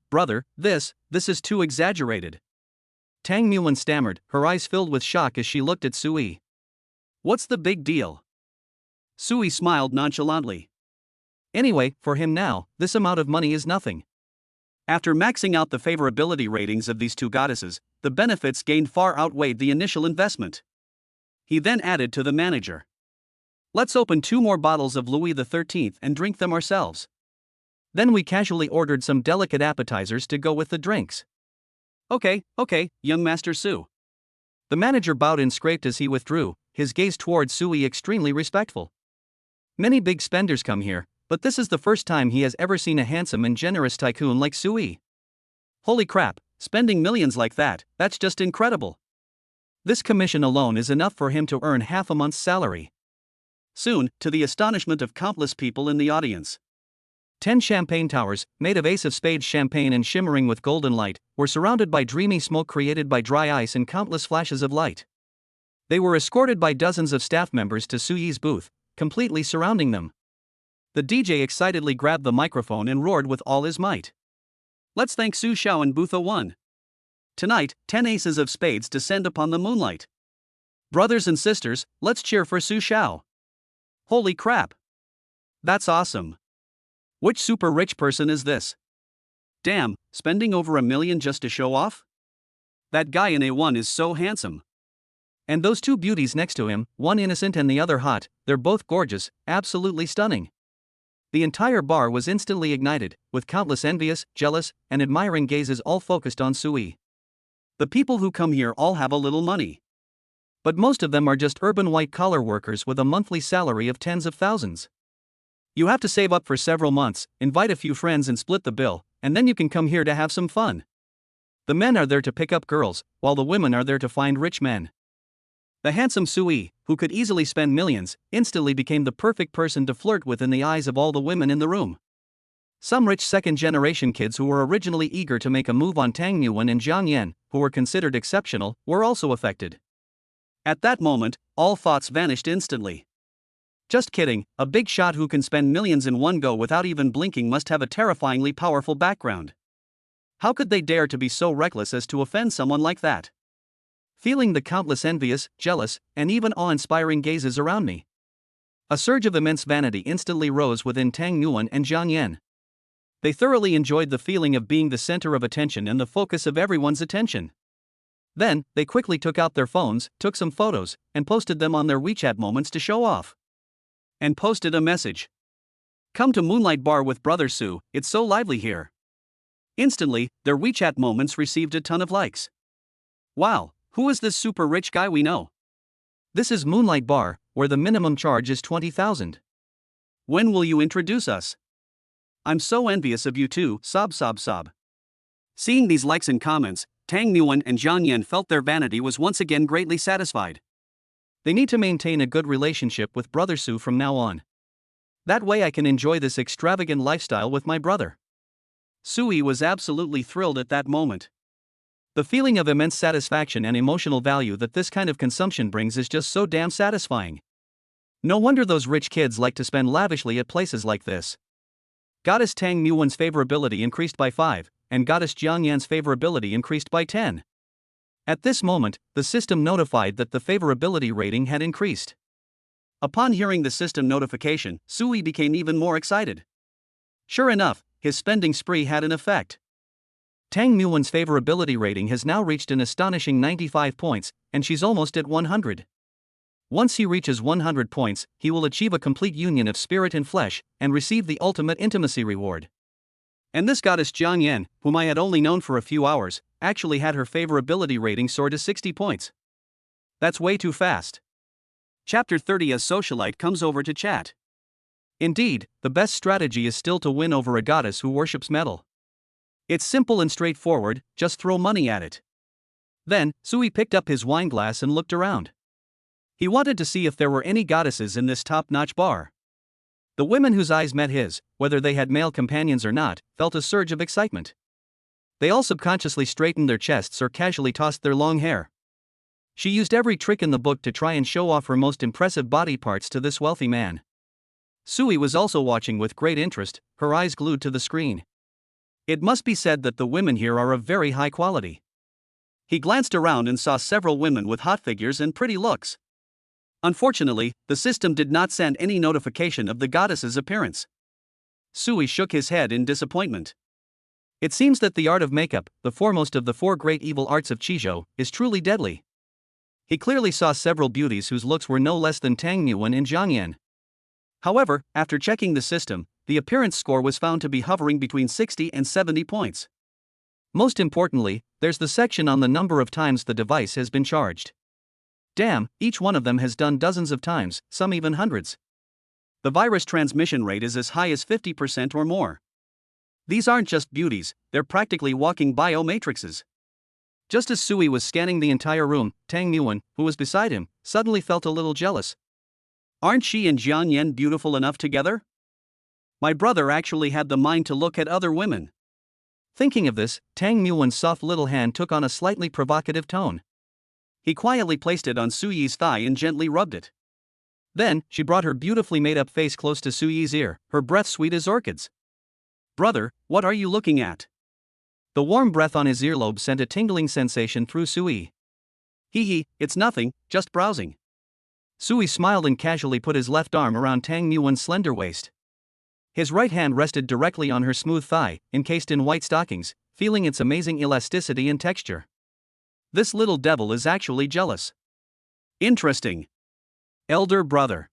this is too exaggerated. Tang Nguyen stammered, her eyes filled with shock as she looked at Sui. What's the big deal? Sui smiled nonchalantly. Anyway, for him now, this amount of money is nothing. After maxing out the favorability ratings of these two goddesses, the benefits gained far outweighed the initial investment. He then added to the manager. Let's open 2 more bottles of Louis XIII and drink them ourselves. Then we casually ordered some delicate appetizers to go with the drinks. Okay, young Master Su. The manager bowed and scraped as he withdrew, his gaze towards Sui extremely respectful. Many big spenders come here, but this is the first time he has ever seen a handsome and generous tycoon like Sui. Holy crap, spending millions like that, that's just incredible. This commission alone is enough for him to earn half a month's salary. Soon, to the astonishment of countless people in the audience, 10 champagne towers, made of Ace of Spades champagne and shimmering with golden light, were surrounded by dreamy smoke created by dry ice and countless flashes of light. They were escorted by dozens of staff members to Suyi's booth, completely surrounding them. The DJ excitedly grabbed the microphone and roared with all his might. Let's thank Su Xiao in Booth 01. Tonight, 10 aces of spades descend upon the moonlight. Brothers and sisters, let's cheer for Su Xiao. Holy crap! That's awesome. Which super rich person is this? Damn, spending over $1 million just to show off? That guy in A1 is so handsome. And those two beauties next to him, one innocent and the other hot, they're both gorgeous, absolutely stunning. The entire bar was instantly ignited, with countless envious, jealous, and admiring gazes all focused on Sui. The people who come here all have a little money. But most of them are just urban white-collar workers with a monthly salary of tens of thousands. You have to save up for several months, invite a few friends and split the bill, and then you can come here to have some fun. The men are there to pick up girls, while the women are there to find rich men. The handsome Sui, who could easily spend millions, instantly became the perfect person to flirt with in the eyes of all the women in the room. Some rich second-generation kids who were originally eager to make a move on Tang Nguyen and Jiang Yan, who were considered exceptional, were also affected. At that moment, all thoughts vanished instantly. Just kidding, a big shot who can spend millions in one go without even blinking must have a terrifyingly powerful background. How could they dare to be so reckless as to offend someone like that? Feeling the countless envious, jealous, and even awe-inspiring gazes around me, a surge of immense vanity instantly rose within Tang Nguyen and Jiang Yan. They thoroughly enjoyed the feeling of being the center of attention and the focus of everyone's attention. Then, they quickly took out their phones, took some photos, and posted them on their WeChat moments to show off. And posted a message. Come to Moonlight Bar with Brother Su, it's so lively here. Instantly, their WeChat moments received a ton of likes. Wow, who is this super rich guy we know? This is Moonlight Bar, where the minimum charge is 20,000. When will you introduce us? I'm so envious of you too, sob. Seeing these likes and comments, Tang Nguyen and Jiang Yan felt their vanity was once again greatly satisfied. They need to maintain a good relationship with Brother Su from now on. That way I can enjoy this extravagant lifestyle with my brother. Sui was absolutely thrilled at that moment. The feeling of immense satisfaction and emotional value that this kind of consumption brings is just so damn satisfying. No wonder those rich kids like to spend lavishly at places like this. Goddess Tang Nguyen's favorability increased by 5, and Goddess Jiang Yan's favorability increased by 10. At this moment, the system notified that the favorability rating had increased. Upon hearing the system notification, Sui became even more excited. Sure enough, his spending spree had an effect. Tang Nguyen's favorability rating has now reached an astonishing 95 points, and she's almost at 100. Once he reaches 100 points, he will achieve a complete union of spirit and flesh, and receive the ultimate intimacy reward. And this goddess Jiang Yan, whom I had only known for a few hours, actually had her favorability rating soar to 60 points. That's way too fast. Chapter 30. A socialite comes over to chat. Indeed, the best strategy is still to win over a goddess who worships metal. It's simple and straightforward, just throw money at it. Then, Sui picked up his wine glass and looked around. He wanted to see if there were any goddesses in this top-notch bar. The women whose eyes met his, whether they had male companions or not, felt a surge of excitement. They all subconsciously straightened their chests or casually tossed their long hair. She used every trick in the book to try and show off her most impressive body parts to this wealthy man. Sui was also watching with great interest, her eyes glued to the screen. It must be said that the women here are of very high quality. He glanced around and saw several women with hot figures and pretty looks. Unfortunately, the system did not send any notification of the goddess's appearance. Sui shook his head in disappointment. It seems that the art of makeup, the foremost of the four great evil arts of Qizhou, is truly deadly. He clearly saw several beauties whose looks were no less than Tang Yuan and Jiang Yan. However, after checking the system, the appearance score was found to be hovering between 60 and 70 points. Most importantly, there's the section on the number of times the device has been charged. Damn, each one of them has done dozens of times, some even hundreds. The virus transmission rate is as high as 50% or more. These aren't just beauties, they're practically walking biomatrixes. Just as Sui was scanning the entire room, Tang Yuan, who was beside him, suddenly felt a little jealous. Aren't she and Jiang Yan beautiful enough together? My brother actually had the mind to look at other women. Thinking of this, Tang Yuan's soft little hand took on a slightly provocative tone. He quietly placed it on Suyi's thigh and gently rubbed it. Then, she brought her beautifully made-up face close to Suyi's ear, her breath sweet as orchids. Brother, what are you looking at? The warm breath on his earlobe sent a tingling sensation through Sui. Hee, it's nothing, just browsing. Sui smiled and casually put his left arm around Tang Yuan's slender waist. His right hand rested directly on her smooth thigh, encased in white stockings, feeling its amazing elasticity and texture. This little devil is actually jealous. Interesting. Elder brother.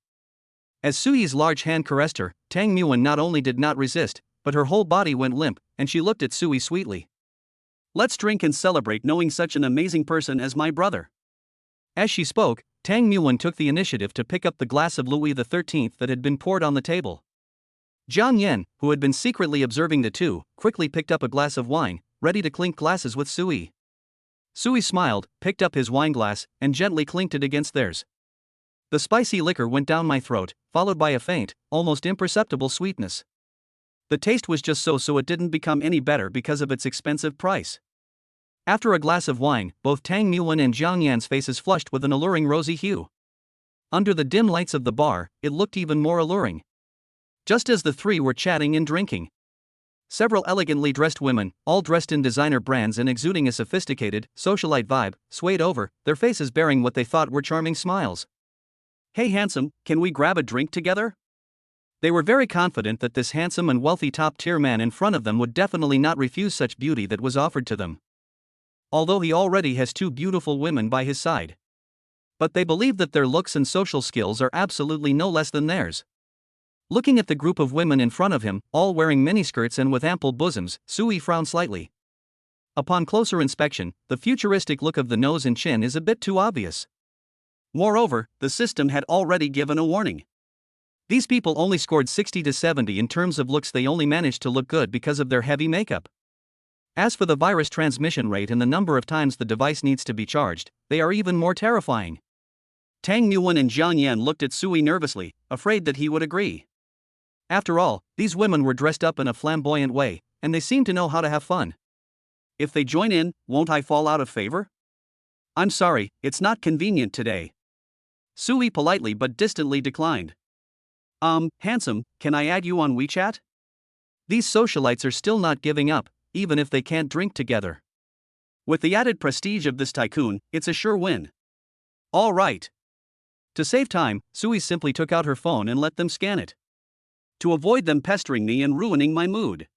As Suyi's large hand caressed her, Tang Yuan not only did not resist, but her whole body went limp, and she looked at Sui sweetly. Let's drink and celebrate knowing such an amazing person as my brother. As she spoke, Tang Yuan took the initiative to pick up the glass of Louis XIII that had been poured on the table. Jiang Yan, who had been secretly observing the two, quickly picked up a glass of wine, ready to clink glasses with Sui. Sui smiled, picked up his wine glass, and gently clinked it against theirs. The spicy liquor went down my throat, followed by a faint, almost imperceptible sweetness. The taste was just so it didn't become any better because of its expensive price. After a glass of wine, both Tang Yuan and Jiang Yan's faces flushed with an alluring rosy hue. Under the dim lights of the bar, it looked even more alluring. Just as the three were chatting and drinking, several elegantly dressed women, all dressed in designer brands and exuding a sophisticated, socialite vibe, swayed over, their faces bearing what they thought were charming smiles. Hey handsome, can we grab a drink together? They were very confident that this handsome and wealthy top-tier man in front of them would definitely not refuse such beauty that was offered to them. Although he already has two beautiful women by his side. But they believe that their looks and social skills are absolutely no less than theirs. Looking at the group of women in front of him, all wearing miniskirts and with ample bosoms, Sui frowned slightly. Upon closer inspection, the futuristic look of the nose and chin is a bit too obvious. Moreover, the system had already given a warning. These people only scored 60 to 70 in terms of looks. They only managed to look good because of their heavy makeup. As for the virus transmission rate and the number of times the device needs to be charged, they are even more terrifying. Tang Yuan and Jiang Yan looked at Sui nervously, afraid that he would agree. After all, these women were dressed up in a flamboyant way, and they seemed to know how to have fun. If they join in, won't I fall out of favor? I'm sorry, it's not convenient today. Sui politely but distantly declined. Handsome, can I add you on WeChat? These socialites are still not giving up, even if they can't drink together. With the added prestige of this tycoon, it's a sure win. All right. To save time, Sui simply took out her phone and let them scan it. To avoid them pestering me and ruining my mood.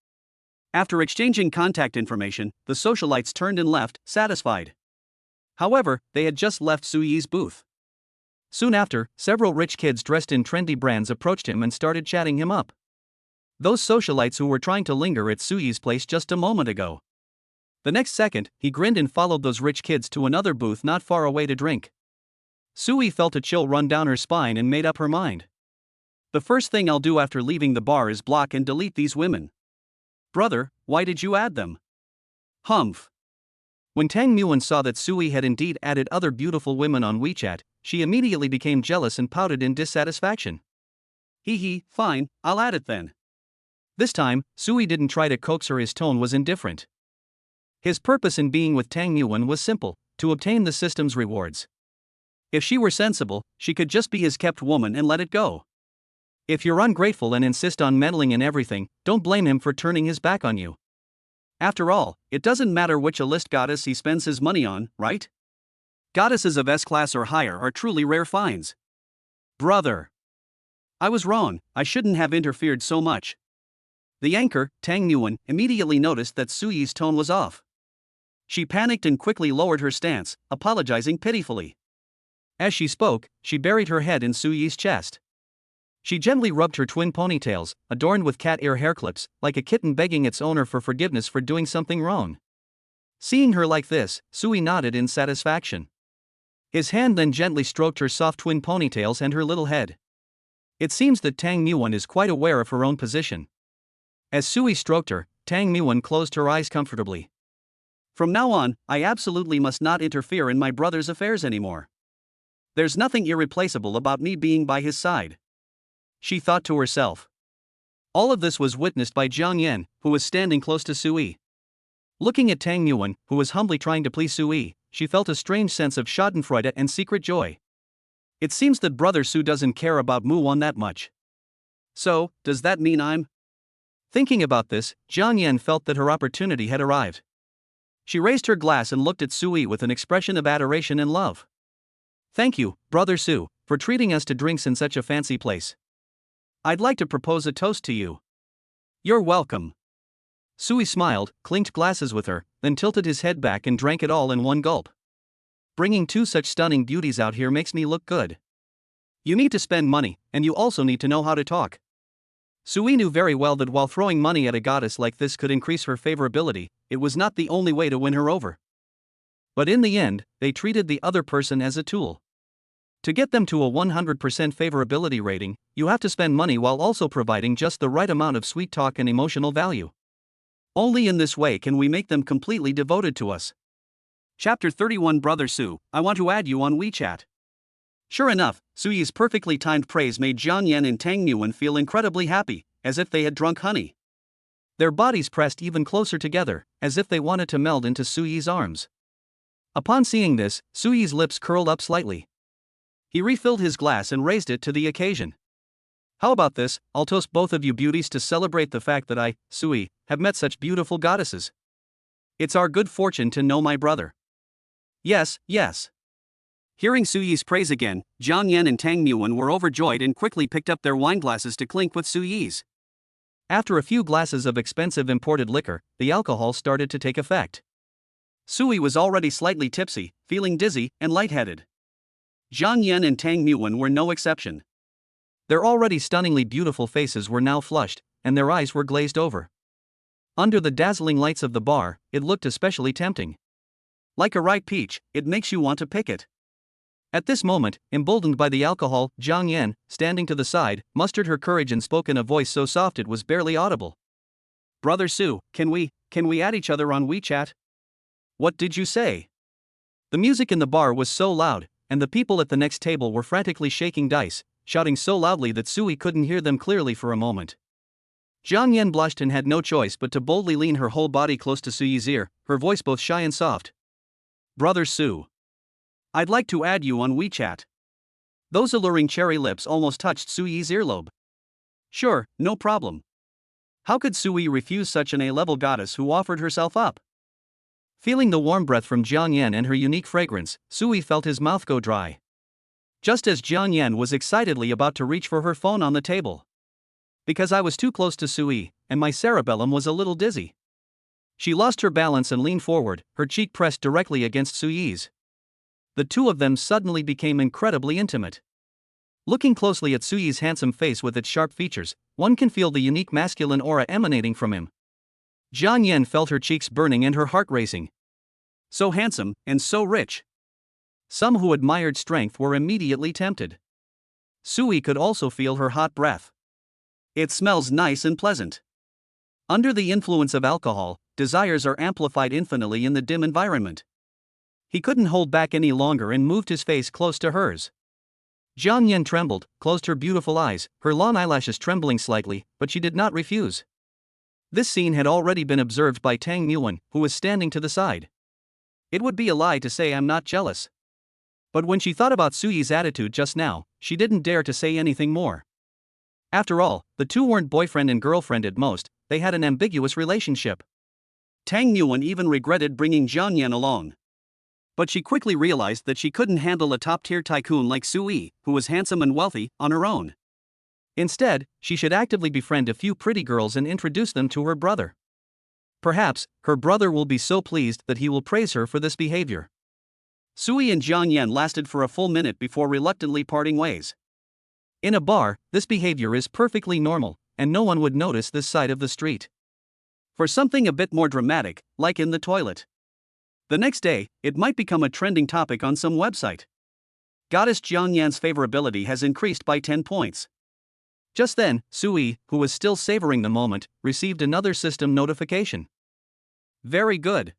After exchanging contact information, the socialites turned and left, satisfied. However, they had just left Suyi's booth. Soon after, several rich kids dressed in trendy brands approached him and started chatting him up. Those socialites who were trying to linger at Suyi's place just a moment ago. The next second, he grinned and followed those rich kids to another booth not far away to drink. Suyi felt a chill run down her spine and made up her mind. The first thing I'll do after leaving the bar is block and delete these women. Brother, why did you add them? Humph. When Tang Muan saw that Suyi had indeed added other beautiful women on WeChat, she immediately became jealous and pouted in dissatisfaction. Hee, fine, I'll add it then. This time, Suyi didn't try to coax her, his tone was indifferent. His purpose in being with Tang Muan was simple, to obtain the system's rewards. If she were sensible, she could just be his kept woman and let it go. If you're ungrateful and insist on meddling in everything, don't blame him for turning his back on you. After all, it doesn't matter which A-list goddess he spends his money on, right? Goddesses of S-class or higher are truly rare finds. Brother. I was wrong, I shouldn't have interfered so much. The anchor, Tang Muan, immediately noticed that Suyi's tone was off. She panicked and quickly lowered her stance, apologizing pitifully. As she spoke, she buried her head in Suyi's chest. She gently rubbed her twin ponytails, adorned with cat ear hair clips, like a kitten begging its owner for forgiveness for doing something wrong. Seeing her like this, Suyi nodded in satisfaction. His hand then gently stroked her soft twin ponytails and her little head. It seems that Tang Muan is quite aware of her own position. As Suyi stroked her, Tang Muan closed her eyes comfortably. From now on, I absolutely must not interfere in my brother's affairs anymore. There's nothing irreplaceable about me being by his side. She thought to herself. All of this was witnessed by Jiang Yan, who was standing close to Suyi. Looking at Tang Muan, who was humbly trying to please Suyi, she felt a strange sense of schadenfreude and secret joy. It seems that Brother Su doesn't care about Muan that much. So, does that mean I'm? Thinking about this, Jiang Yan felt that her opportunity had arrived. She raised her glass and looked at Suyi with an expression of adoration and love. Thank you, Brother Su, for treating us to drinks in such a fancy place. I'd like to propose a toast to you. You're welcome. Suyi smiled, clinked glasses with her, then tilted his head back and drank it all in one gulp. Bringing two such stunning beauties out here makes me look good. You need to spend money, and you also need to know how to talk. Suyi knew very well that while throwing money at a goddess like this could increase her favorability, it was not the only way to win her over. But in the end, they treated the other person as a tool. To get them to a 100% favorability rating, you have to spend money while also providing just the right amount of sweet talk and emotional value. Only in this way can we make them completely devoted to us. Chapter 31 Brother Su, I want to add you on WeChat. Sure enough, Suyi's perfectly timed praise made Jiang Yan and Tang Muan feel incredibly happy, as if they had drunk honey. Their bodies pressed even closer together, as if they wanted to meld into Suyi's arms. Upon seeing this, Suyi's lips curled up slightly. He refilled his glass and raised it to the occasion. How about this, I'll toast both of you beauties to celebrate the fact that I, Suyi, have met such beautiful goddesses. It's our good fortune to know my brother. Yes. Hearing Suyi's praise again, Jiang Yan and Tang Muan were overjoyed and quickly picked up their wine glasses to clink with Suyi's. After a few glasses of expensive imported liquor, the alcohol started to take effect. Suyi was already slightly tipsy, feeling dizzy and lightheaded. Jiang Yan and Tang Muan were no exception. Their already stunningly beautiful faces were now flushed, and their eyes were glazed over. Under the dazzling lights of the bar, it looked especially tempting. Like a ripe peach, it makes you want to pick it. At this moment, emboldened by the alcohol, Jiang Yan, standing to the side, mustered her courage and spoke in a voice so soft it was barely audible. Brother Su, can we add each other on WeChat? What did you say? The music in the bar was so loud, and the people at the next table were frantically shaking dice, shouting so loudly that Suyi couldn't hear them clearly for a moment. Jiang Yan blushed and had no choice but to boldly lean her whole body close to Suyi's ear, her voice both shy and soft. Brother Su, I'd like to add you on WeChat. Those alluring cherry lips almost touched Suyi's earlobe. Sure, no problem. How could Suyi refuse such an A-level goddess who offered herself up? Feeling the warm breath from Jiang Yan and her unique fragrance, Suyi felt his mouth go dry. Just as Jiang Yan was excitedly about to reach for her phone on the table. Because I was too close to Suyi, and my cerebellum was a little dizzy. She lost her balance and leaned forward, her cheek pressed directly against Suyi's. the two of them suddenly became incredibly intimate. Looking closely at Suyi's handsome face with its sharp features, one can feel the unique masculine aura emanating from him. Jiang Yan felt her cheeks burning and her heart racing. So handsome, and so rich. Some who admired strength were immediately tempted. Suyi could also feel her hot breath. It smells nice and pleasant. Under the influence of alcohol, desires are amplified infinitely in the dim environment. He couldn't hold back any longer and moved his face close to hers. Jiang Yan trembled, closed her beautiful eyes, her long eyelashes trembling slightly, but she did not refuse. This scene had already been observed by Tang Yuan, who was standing to the side. It would be a lie to say I'm not jealous. But when she thought about Suyi's attitude just now, she didn't dare to say anything more. After all, the two weren't boyfriend and girlfriend at most, they had an ambiguous relationship. Tang Yuan even regretted bringing Jiang Yan along. But she quickly realized that she couldn't handle a top-tier tycoon like Suyi, who was handsome and wealthy, on her own. Instead, she should actively befriend a few pretty girls and introduce them to her brother. Perhaps, her brother will be so pleased that he will praise her for this behavior. Suyi and Jiang Yan lasted for a full minute before reluctantly parting ways. In a bar, this behavior is perfectly normal, and no one would notice this side of the street. For something a bit more dramatic, like in the toilet. The next day, it might become a trending topic on some website. Goddess Jiang Yan's favorability has increased by 10 points. Just then, Suyi, who was still savoring the moment, received another system notification. Very good.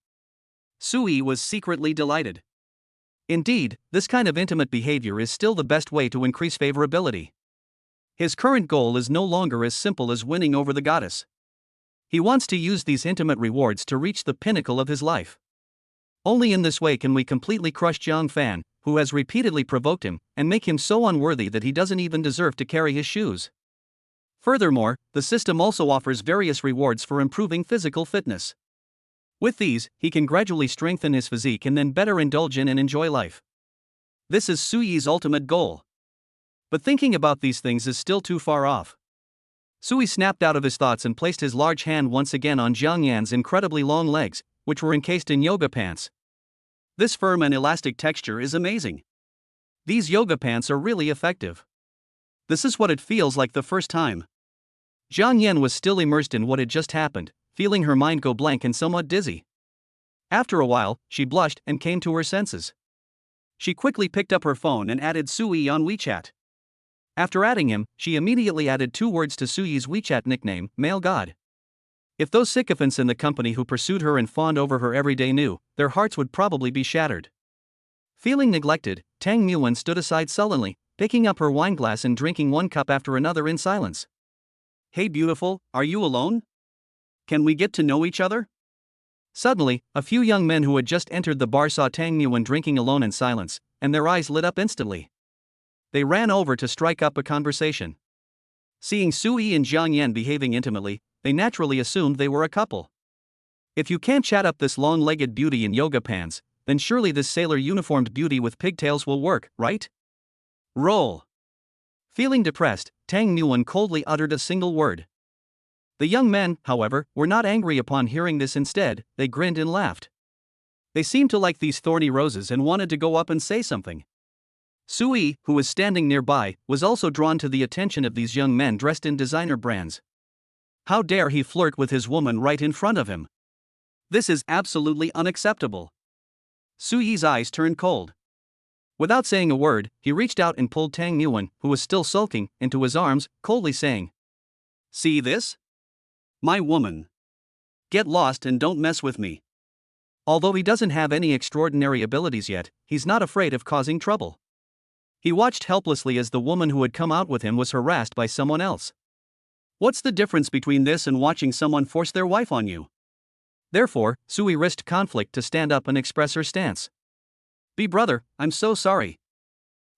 Suyi was secretly delighted. Indeed, this kind of intimate behavior is still the best way to increase favorability. His current goal is no longer as simple as winning over the goddess. He wants to use these intimate rewards to reach the pinnacle of his life. Only in this way can we completely crush Jiang Fan, who has repeatedly provoked him, and make him so unworthy that he doesn't even deserve to carry his shoes. Furthermore, the system also offers various rewards for improving physical fitness. With these, he can gradually strengthen his physique and then better indulge in and enjoy life. This is Suyi's ultimate goal. But thinking about these things is still too far off. Suyi snapped out of his thoughts and placed his large hand once again on Jiang Yan's incredibly long legs, which were encased in yoga pants. This firm and elastic texture is amazing. These yoga pants are really effective. This is what it feels like the first time. Jiang Yan was still immersed in what had just happened, feeling her mind go blank and somewhat dizzy. After a while, she blushed and came to her senses. She quickly picked up her phone and added Suyi on WeChat. After adding him, she immediately added 2 words to Suyi's WeChat nickname, Male God. If those sycophants in the company who pursued her and fawned over her every day knew, their hearts would probably be shattered. Feeling neglected, Tang Yuan stood aside sullenly, picking up her wineglass and drinking one cup after another in silence. Hey beautiful, are you alone? Can we get to know each other? Suddenly, a few young men who had just entered the bar saw Tang Yuan drinking alone in silence, and their eyes lit up instantly. They ran over to strike up a conversation. Seeing Suyi and Jiang Yan behaving intimately, they naturally assumed they were a couple. If you can't chat up this long-legged beauty in yoga pants, then surely this sailor-uniformed beauty with pigtails will work, right? Roll. Feeling depressed, Tang Yuan coldly uttered a single word. The young men, however, were not angry upon hearing this. Instead, they grinned and laughed. They seemed to like these thorny roses and wanted to go up and say something. Suyi, who was standing nearby, was also drawn to the attention of these young men dressed in designer brands. How dare he flirt with his woman right in front of him? This is absolutely unacceptable. Suyi's eyes turned cold. Without saying a word, he reached out and pulled Tang Yuan, who was still sulking, into his arms, coldly saying, "See this? My woman. Get lost and don't mess with me." Although he doesn't have any extraordinary abilities yet, he's not afraid of causing trouble. He watched helplessly as the woman who had come out with him was harassed by someone else. What's the difference between this and watching someone force their wife on you? Therefore, Suyi risked conflict to stand up and express her stance. Brother, I'm so sorry.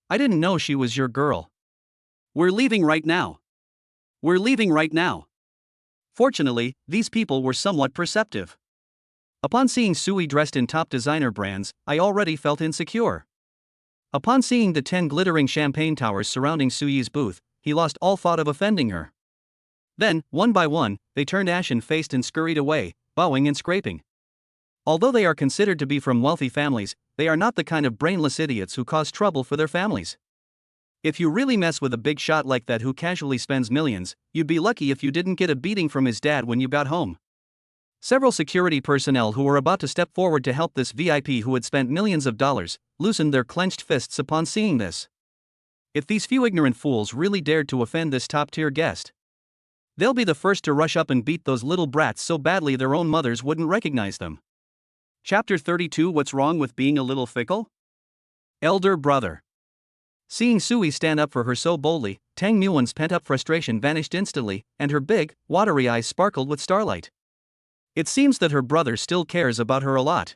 I didn't know she was your girl. We're leaving right now. We're leaving right now. Fortunately, these people were somewhat perceptive. Upon seeing Suyi dressed in top designer brands, I already felt insecure. Upon seeing the 10 glittering champagne towers surrounding Suyi's booth, he lost all thought of offending her. Then, one by one, they turned ashen-faced and scurried away, bowing and scraping. Although they are considered to be from wealthy families, they are not the kind of brainless idiots who cause trouble for their families. If you really mess with a big shot like that who casually spends millions, you'd be lucky if you didn't get a beating from his dad when you got home. Several security personnel who were about to step forward to help this VIP who had spent millions of dollars loosened their clenched fists upon seeing this. If these few ignorant fools really dared to offend this top-tier guest, they'll be the first to rush up and beat those little brats so badly their own mothers wouldn't recognize them. Chapter 32 What's Wrong with Being a Little Fickle? Elder Brother. Seeing Sui stand up for her so boldly, Tang Muan's pent-up frustration vanished instantly, and her big, watery eyes sparkled with starlight. It seems that her brother still cares about her a lot.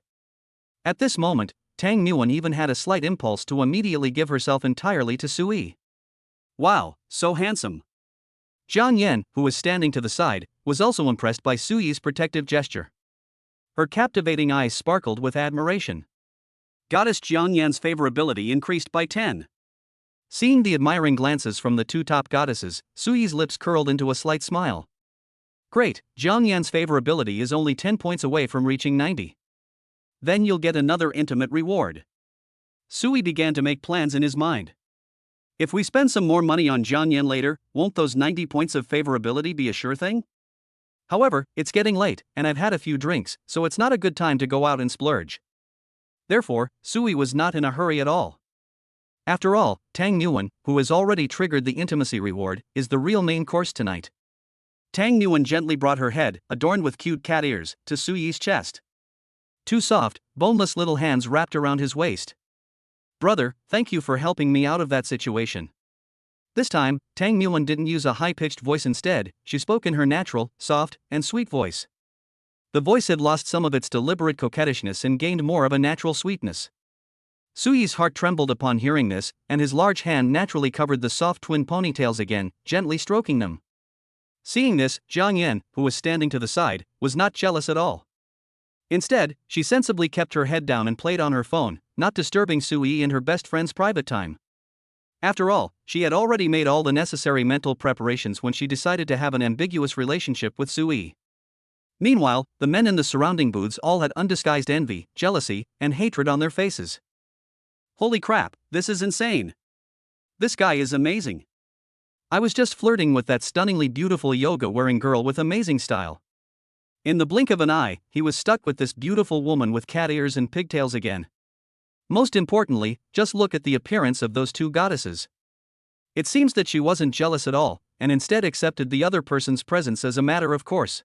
At this moment, Tang Muan even had a slight impulse to immediately give herself entirely to Sui. Wow, so handsome. Jiang Yan, who was standing to the side, was also impressed by Sui's protective gesture. Her captivating eyes sparkled with admiration. Goddess Jiang Yan's favorability increased by 10. Seeing the admiring glances from the two top goddesses, Sui's lips curled into a slight smile. Great, Jiang Yan's favorability is only 10 points away from reaching 90. Then you'll get another intimate reward. Sui began to make plans in his mind. If we spend some more money on Jiang Yan later, won't those 90 points of favorability be a sure thing? However, it's getting late, and I've had a few drinks, so it's not a good time to go out and splurge. Therefore, Sui was not in a hurry at all. After all, Tang Nguyen, who has already triggered the intimacy reward, is the real main course tonight. Tang Nguyen gently brought her head, adorned with cute cat ears, to Sui's chest. Two soft, boneless little hands wrapped around his waist. Brother, thank you for helping me out of that situation. This time, Tang Nguyen didn't use a high-pitched voice instead, she spoke in her natural, soft, and sweet voice. The voice had lost some of its deliberate coquettishness and gained more of a natural sweetness. Sui's heart trembled upon hearing this, and his large hand naturally covered the soft twin ponytails again, gently stroking them. Seeing this, Jiang Yan, who was standing to the side, was not jealous at all. Instead, she sensibly kept her head down and played on her phone, not disturbing Sui in her best friend's private time. After all, she had already made all the necessary mental preparations when she decided to have an ambiguous relationship with Sui. Meanwhile, the men in the surrounding booths all had undisguised envy, jealousy, and hatred on their faces. Holy crap, this is insane. This guy is amazing. I was just flirting with that stunningly beautiful yoga-wearing girl with amazing style. In the blink of an eye, he was stuck with this beautiful woman with cat ears and pigtails again. Most importantly, just look at the appearance of those two goddesses. It seems that she wasn't jealous at all, and instead accepted the other person's presence as a matter of course.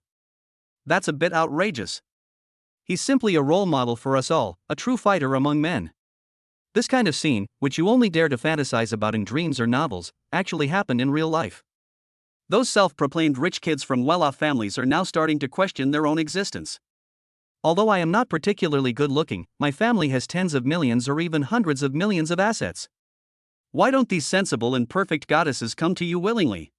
That's a bit outrageous. He's simply a role model for us all, a true fighter among men. This kind of scene, which you only dare to fantasize about in dreams or novels, actually happened in real life. Those self-proclaimed rich kids from well-off families are now starting to question their own existence. Although I am not particularly good-looking, my family has tens of millions or even hundreds of millions of assets. Why don't these sensible and perfect goddesses come to you willingly?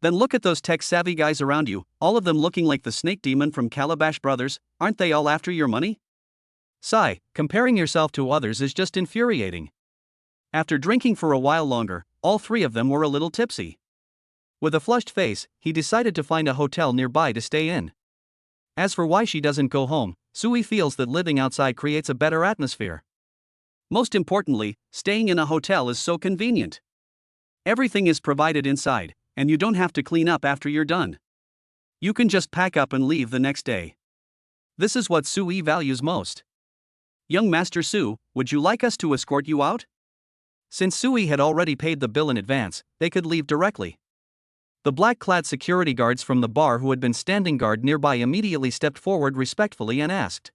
Then look at those tech-savvy guys around you, all of them looking like the snake demon from Calabash Brothers, aren't they all after your money? Sigh, comparing yourself to others is just infuriating. After drinking for a while longer, all three of them were a little tipsy. With a flushed face, he decided to find a hotel nearby to stay in. As for why she doesn't go home, Sui feels that living outside creates a better atmosphere. Most importantly, staying in a hotel is so convenient. Everything is provided inside, and you don't have to clean up after you're done. You can just pack up and leave the next day. This is what Sui values most. Young Master Su, would you like us to escort you out? Since Sui had already paid the bill in advance, they could leave directly. The black-clad security guards from the bar who had been standing guard nearby immediately stepped forward respectfully and asked.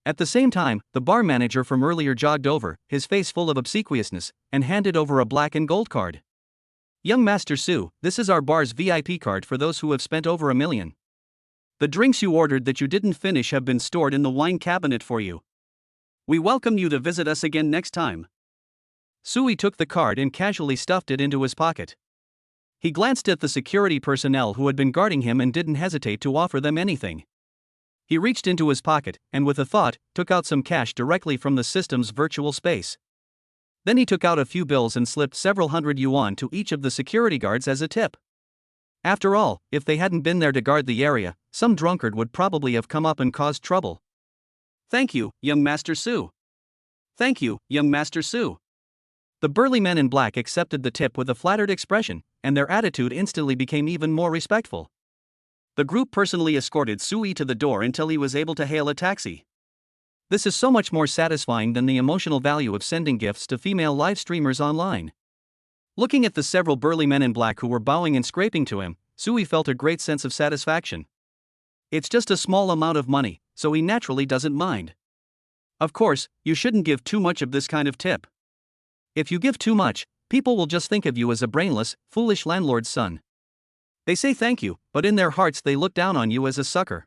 At the same time, the bar manager from earlier jogged over, his face full of obsequiousness, and handed over a black and gold card. Young Master Su, this is our bar's VIP card for those who have spent over $1 million. The drinks you ordered that you didn't finish have been stored in the wine cabinet for you. We welcome you to visit us again next time. Sui took the card and casually stuffed it into his pocket. He glanced at the security personnel who had been guarding him and didn't hesitate to offer them anything. He reached into his pocket and with a thought, took out some cash directly from the system's virtual space. Then he took out a few bills and slipped several hundred yuan to each of the security guards as a tip. After all, if they hadn't been there to guard the area, some drunkard would probably have come up and caused trouble. Thank you, young Master Su. Thank you, young Master Su. The burly men in black accepted the tip with a flattered expression, and their attitude instantly became even more respectful. The group personally escorted Sui to the door until he was able to hail a taxi. This is so much more satisfying than the emotional value of sending gifts to female live streamers online. Looking at the several burly men in black who were bowing and scraping to him, Sui felt a great sense of satisfaction. It's just a small amount of money, so he naturally doesn't mind. Of course, you shouldn't give too much of this kind of tip. If you give too much, people will just think of you as a brainless, foolish landlord's son. They say thank you, but in their hearts they look down on you as a sucker.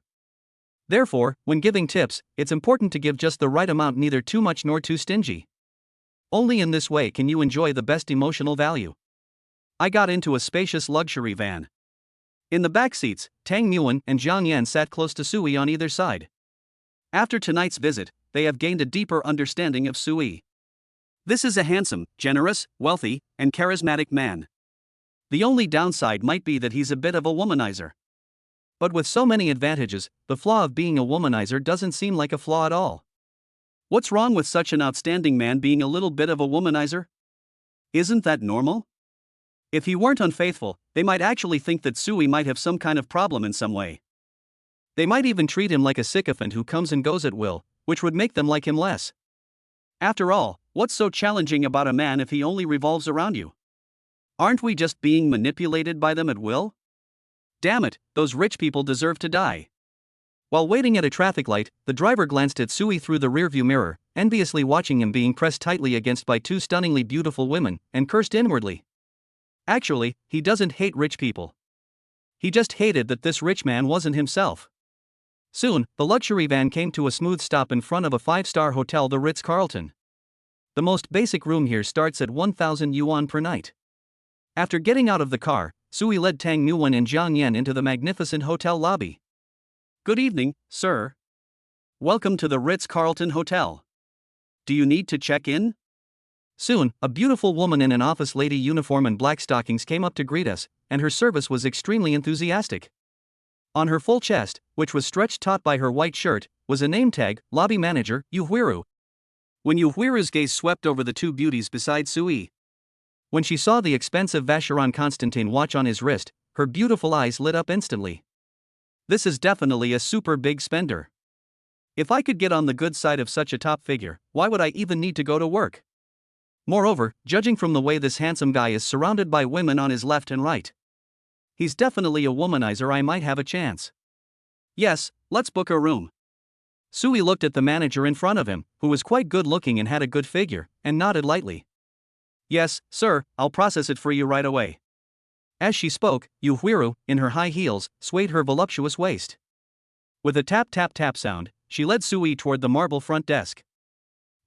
Therefore, when giving tips, it's important to give just the right amount, neither too much nor too stingy. Only in this way can you enjoy the best emotional value. I got into a spacious luxury van. In the back seats, Tang Muan and Jiang Yan sat close to Sui on either side. After tonight's visit, they have gained a deeper understanding of Sui. This is a handsome, generous, wealthy, and charismatic man. The only downside might be that he's a bit of a womanizer. But with so many advantages, the flaw of being a womanizer doesn't seem like a flaw at all. What's wrong with such an outstanding man being a little bit of a womanizer? Isn't that normal? If he weren't unfaithful, they might actually think that Sui might have some kind of problem in some way. They might even treat him like a sycophant who comes and goes at will, which would make them like him less. After all, what's so challenging about a man if he only revolves around you? Aren't we just being manipulated by them at will? Damn it, those rich people deserve to die. While waiting at a traffic light, the driver glanced at Sui through the rearview mirror, enviously watching him being pressed tightly against by two stunningly beautiful women, and cursed inwardly. Actually, he doesn't hate rich people. He just hated that this rich man wasn't himself. Soon, the luxury van came to a smooth stop in front of a 5-star hotel, the Ritz-Carlton. The most basic room here starts at 1,000 yuan per night. After getting out of the car, Sui led Tang Muan and Jiang Yan into the magnificent hotel lobby. Good evening, sir. Welcome to the Ritz-Carlton Hotel. Do you need to check in? Soon, a beautiful woman in an office lady uniform and black stockings came up to greet us, and her service was extremely enthusiastic. On her full chest, which was stretched taut by her white shirt, was a name tag, Lobby Manager, Yuhuiru. When Yuhuiru's gaze swept over the two beauties beside Sui. When she saw the expensive Vacheron Constantin watch on his wrist, her beautiful eyes lit up instantly. This is definitely a super big spender. If I could get on the good side of such a top figure, why would I even need to go to work? Moreover, judging from the way this handsome guy is surrounded by women on his left and right, he's definitely a womanizer. I might have a chance. Yes, let's book a room. Sui looked at the manager in front of him, who was quite good looking and had a good figure, and nodded lightly. Yes, sir, I'll process it for you right away. As she spoke, Yuhuiru, in her high heels, swayed her voluptuous waist. With a tap-tap-tap sound, she led Sui toward the marble front desk.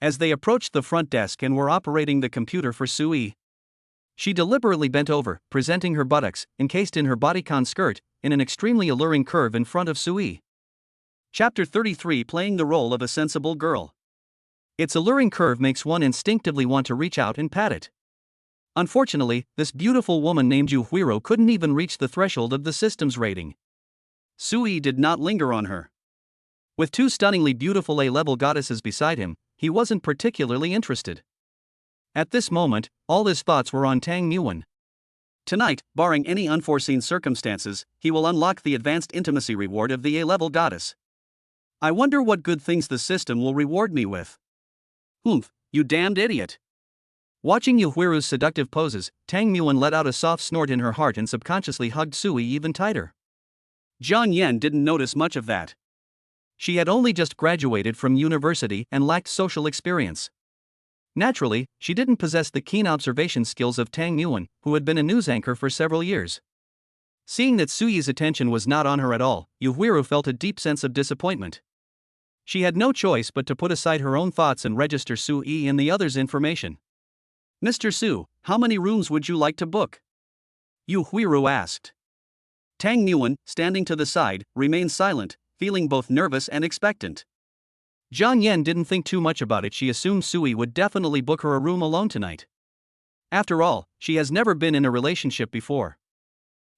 As they approached the front desk and were operating the computer for Sui, she deliberately bent over, presenting her buttocks, encased in her bodycon skirt, in an extremely alluring curve in front of Sui. Chapter 33, playing the role of a sensible girl. Its alluring curve makes one instinctively want to reach out and pat it. Unfortunately, this beautiful woman named Yuhuiru couldn't even reach the threshold of the system's rating. Sui did not linger on her. With two stunningly beautiful A-level goddesses beside him, he wasn't particularly interested. At this moment, all his thoughts were on Tang Muan. Tonight, barring any unforeseen circumstances, he will unlock the advanced intimacy reward of the A-level goddess. I wonder what good things the system will reward me with. Humph, you damned idiot. Watching Yuhuiru's seductive poses, Tang Muan let out a soft snort in her heart and subconsciously hugged Sui even tighter. Jiang Yan didn't notice much of that. She had only just graduated from university and lacked social experience. Naturally, she didn't possess the keen observation skills of Tang Muan, who had been a news anchor for several years. Seeing that Sui's attention was not on her at all, Yuhuiru felt a deep sense of disappointment. She had no choice but to put aside her own thoughts and register Sui and the others' information. Mr. Su, how many rooms would you like to book? Yuhuiru asked. Tang Muan, standing to the side, remained silent, feeling both nervous and expectant. Jiang Yan didn't think too much about it. She assumed Sui would definitely book her a room alone tonight. After all, she has never been in a relationship before.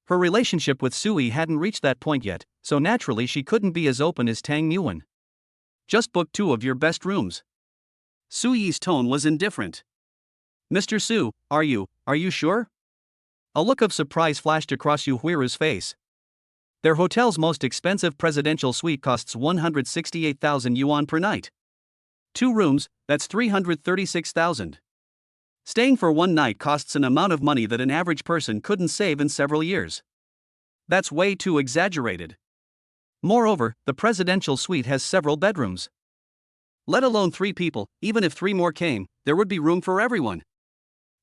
Her relationship with Sui hadn't reached that point yet, so naturally she couldn't be as open as Tang Muan. Just book 2 of your best rooms. Suyi's tone was indifferent. Mr. Su, are you sure? A look of surprise flashed across Yu Huiru's face. Their hotel's most expensive presidential suite costs 168,000 yuan per night. 2 rooms, that's 336,000. Staying for 1 night costs an amount of money that an average person couldn't save in several years. That's way too exaggerated. Moreover, the presidential suite has several bedrooms. Let alone 3 people, even if 3 more came, there would be room for everyone.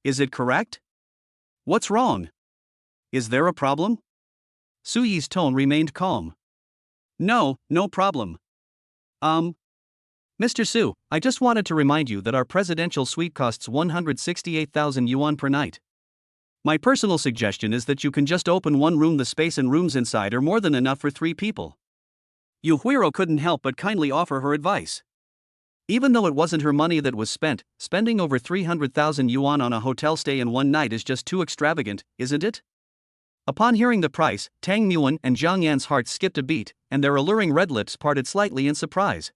Is it correct? What's wrong? Is there a problem? Suyi's tone remained calm. No problem. Mr. Su, I just wanted to remind you that our presidential suite costs 168,000 yuan per night. My personal suggestion is that you can just open 1 room. The space and rooms inside are more than enough for 3 people. Yu Huiro couldn't help but kindly offer her advice. Even though it wasn't her money that was spent, spending over 300,000 yuan on a hotel stay in 1 night is just too extravagant, isn't it? Upon hearing the price, Tang Muan and Zhang Yan's hearts skipped a beat, and their alluring red lips parted slightly in surprise.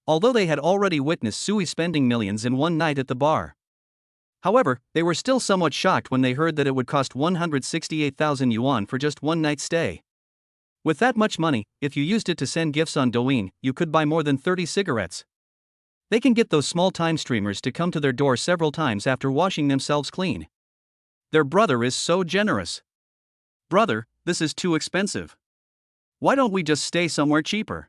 Although they had already witnessed Sui spending millions in 1 night at the bar. However, they were still somewhat shocked when they heard that it would cost 168,000 yuan for just 1 night's stay. With that much money, if you used it to send gifts on Douyin, you could buy more than 30 cigarettes. They can get those small time streamers to come to their door several times after washing themselves clean. Their brother is so generous. Brother, this is too expensive. Why don't we just stay somewhere cheaper?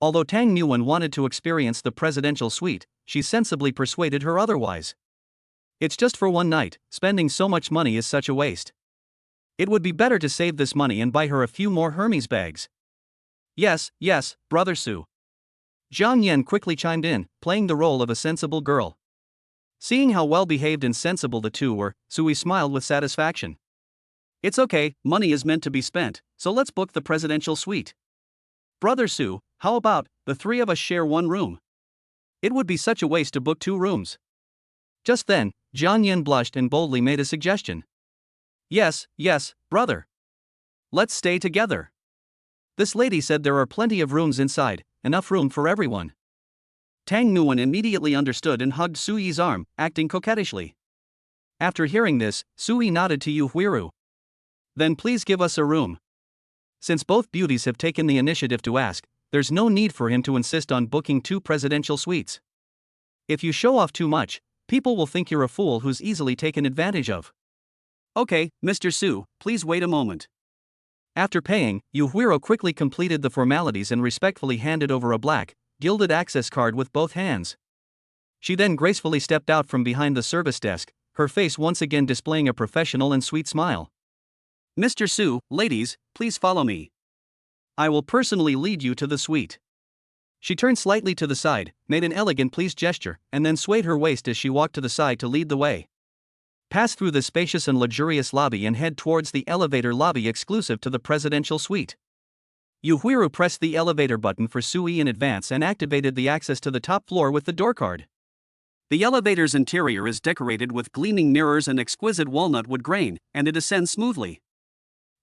Although Tang Muan wanted to experience the presidential suite, she sensibly persuaded her otherwise. It's just for 1 night, spending so much money is such a waste. It would be better to save this money and buy her a few more Hermes bags. Yes, Brother Su. Zhang Yan quickly chimed in, playing the role of a sensible girl. Seeing how well behaved and sensible the two were, Sui smiled with satisfaction. It's okay, money is meant to be spent, so let's book the presidential suite. Brother Su, how about the 3 of us share 1 room? It would be such a waste to book 2 rooms. Just then, Zhang Yan blushed and boldly made a suggestion. Yes, brother. Let's stay together. This lady said there are plenty of rooms inside, enough room for everyone. Tang Muan immediately understood and hugged Suyi's arm, acting coquettishly. After hearing this, Suyi nodded to Yu Huiru. Then please give us a room. Since both beauties have taken the initiative to ask, there's no need for him to insist on booking 2 presidential suites. If you show off too much, people will think you're a fool who's easily taken advantage of. Okay, Mr. Su, please wait a moment. After paying, Yu Huiro quickly completed the formalities and respectfully handed over a black, gilded access card with both hands. She then gracefully stepped out from behind the service desk, her face once again displaying a professional and sweet smile. Mr. Su, ladies, please follow me. I will personally lead you to the suite. She turned slightly to the side, made an elegant please gesture, and then swayed her waist as she walked to the side to lead the way. Pass through the spacious and luxurious lobby and head towards the elevator lobby exclusive to the presidential suite. Yu Huiru pressed the elevator button for Sui in advance and activated the access to the top floor with the door card. The elevator's interior is decorated with gleaming mirrors and exquisite walnut wood grain, and it ascends smoothly.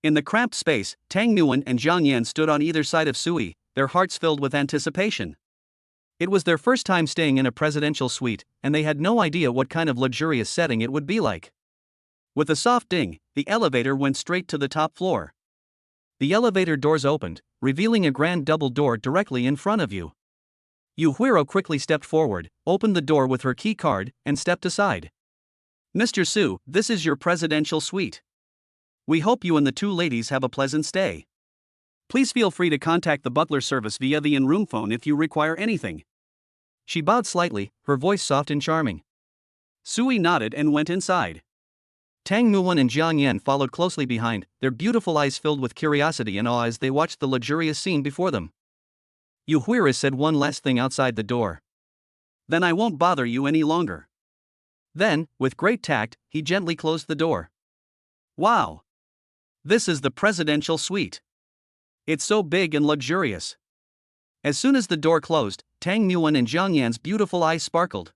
In the cramped space, Tang Muan and Zhang Yan stood on either side of Sui, their hearts filled with anticipation. It was their first time staying in a presidential suite, and they had no idea what kind of luxurious setting it would be like. With a soft ding, the elevator went straight to the top floor. The elevator doors opened, revealing a grand double door directly in front of you. Yu Huiro quickly stepped forward, opened the door with her key card, and stepped aside. Mr. Su, this is your presidential suite. We hope you and the 2 ladies have a pleasant stay. Please feel free to contact the butler service via the in-room phone if you require anything. She bowed slightly, her voice soft and charming. Sui nodded and went inside. Tang Muan and Zhang Yan followed closely behind, their beautiful eyes filled with curiosity and awe as they watched the luxurious scene before them. Yu Huiru said one last thing outside the door. Then I won't bother you any longer. Then, with great tact, he gently closed the door. Wow! This is the presidential suite. It's so big and luxurious. As soon as the door closed, Tang Muan and Zhang Yan's beautiful eyes sparkled.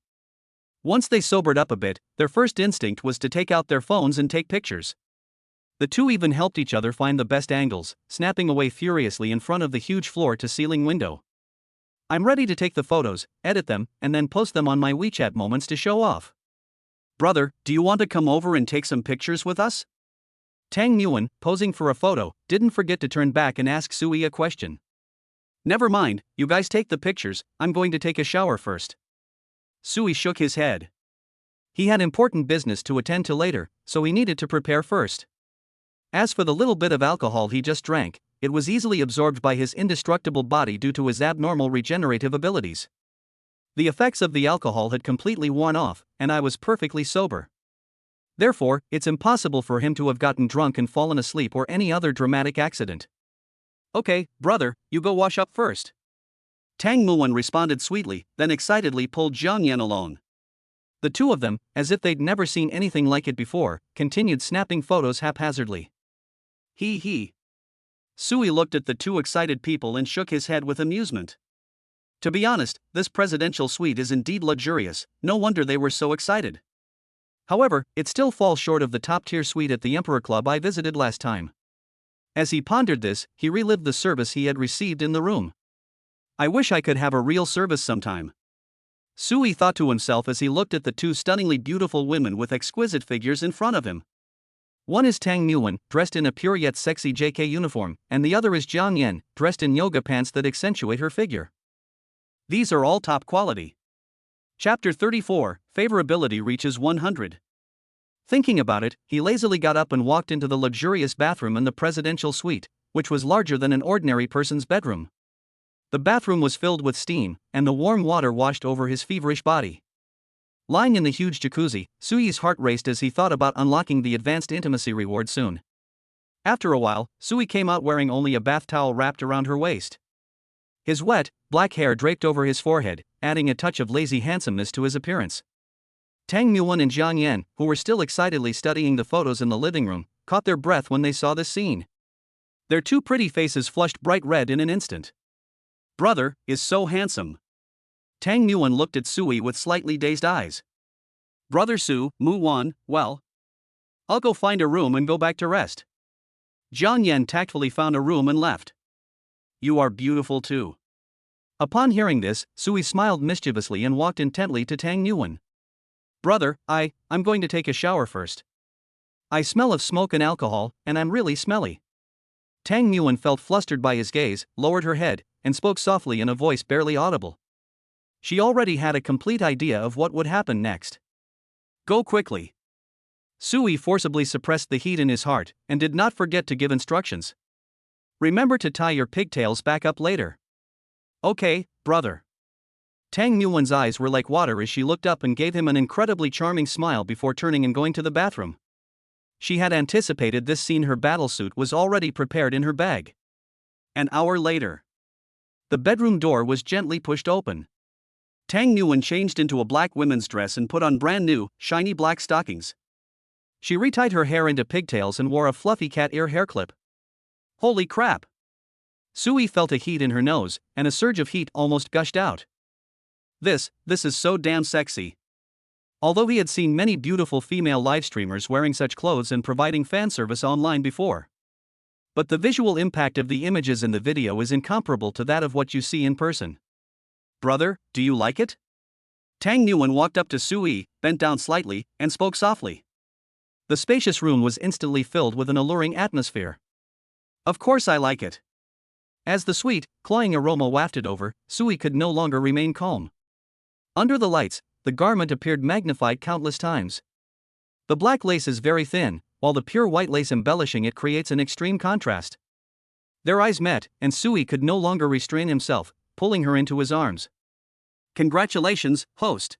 Once they sobered up a bit, their first instinct was to take out their phones and take pictures. The two even helped each other find the best angles, snapping away furiously in front of the huge floor-to-ceiling window. I'm ready to take the photos, edit them, and then post them on my WeChat moments to show off. Brother, do you want to come over and take some pictures with us? Tang Nguyen, posing for a photo, didn't forget to turn back and ask Sui a question. Never mind, you guys take the pictures, I'm going to take a shower first. Sui shook his head. He had important business to attend to later, so he needed to prepare first. As for the little bit of alcohol he just drank, it was easily absorbed by his indestructible body due to his abnormal regenerative abilities. The effects of the alcohol had completely worn off, and I was perfectly sober. Therefore, it's impossible for him to have gotten drunk and fallen asleep or any other dramatic accident. Okay, brother, you go wash up first. Tang Nguyen responded sweetly, then excitedly pulled Jiang Yan along. The two of them, as if they'd never seen anything like it before, continued snapping photos haphazardly. He. Sui looked at the two excited people and shook his head with amusement. To be honest, this presidential suite is indeed luxurious, no wonder they were so excited. However, it still falls short of the top-tier suite at the Emperor Club I visited last time. As he pondered this, he relived the service he had received in the room. I wish I could have a real service sometime. Sui thought to himself as he looked at the two stunningly beautiful women with exquisite figures in front of him. One is Tang Nguyen, dressed in a pure yet sexy JK uniform, and the other is Jiang Yan, dressed in yoga pants that accentuate her figure. These are all top quality. Chapter 34, Favorability reaches 100. Thinking about it, he lazily got up and walked into the luxurious bathroom in the presidential suite, which was larger than an ordinary person's bedroom. The bathroom was filled with steam, and the warm water washed over his feverish body. Lying in the huge jacuzzi, Sui's heart raced as he thought about unlocking the advanced intimacy reward soon. After a while, Sui came out wearing only a bath towel wrapped around her waist. His wet, black hair draped over his forehead, adding a touch of lazy handsomeness to his appearance. Tang Nguyen and Jiang Yan, who were still excitedly studying the photos in the living room, caught their breath when they saw this scene. Their two pretty faces flushed bright red in an instant. Brother is so handsome. Tang Nguyen looked at Sui with slightly dazed eyes. Brother Su, Mu Wan, well, I'll go find a room and go back to rest. Jiang Yan tactfully found a room and left. You are beautiful too. Upon hearing this, Sui smiled mischievously and walked intently to Tang Nguyen. Brother, I'm going to take a shower first. I smell of smoke and alcohol, and I'm really smelly. Tang Nguyen felt flustered by his gaze, lowered her head, and spoke softly in a voice barely audible. She already had a complete idea of what would happen next. Go quickly. Sui forcibly suppressed the heat in his heart, and did not forget to give instructions. Remember to tie your pigtails back up later. Okay, brother. Tang Nguyen's eyes were like water as she looked up and gave him an incredibly charming smile before turning and going to the bathroom. She had anticipated this scene. Her battlesuit was already prepared in her bag. An hour later. The bedroom door was gently pushed open. Tang Nguyen changed into a black women's dress and put on brand new, shiny black stockings. She retied her hair into pigtails and wore a fluffy cat ear hair clip. Holy crap! Sui felt a heat in her nose, and a surge of heat almost gushed out. This is so damn sexy. Although he had seen many beautiful female livestreamers wearing such clothes and providing fan service online before. But the visual impact of the images in the video is incomparable to that of what you see in person. Brother, do you like it? Tang Nguyen walked up to Sui, bent down slightly, and spoke softly. The spacious room was instantly filled with an alluring atmosphere. Of course I like it. As the sweet, cloying aroma wafted over, Sui could no longer remain calm. Under the lights, the garment appeared magnified countless times. The black lace is very thin, while the pure white lace embellishing it creates an extreme contrast. Their eyes met, and Sui could no longer restrain himself, pulling her into his arms. Congratulations, host.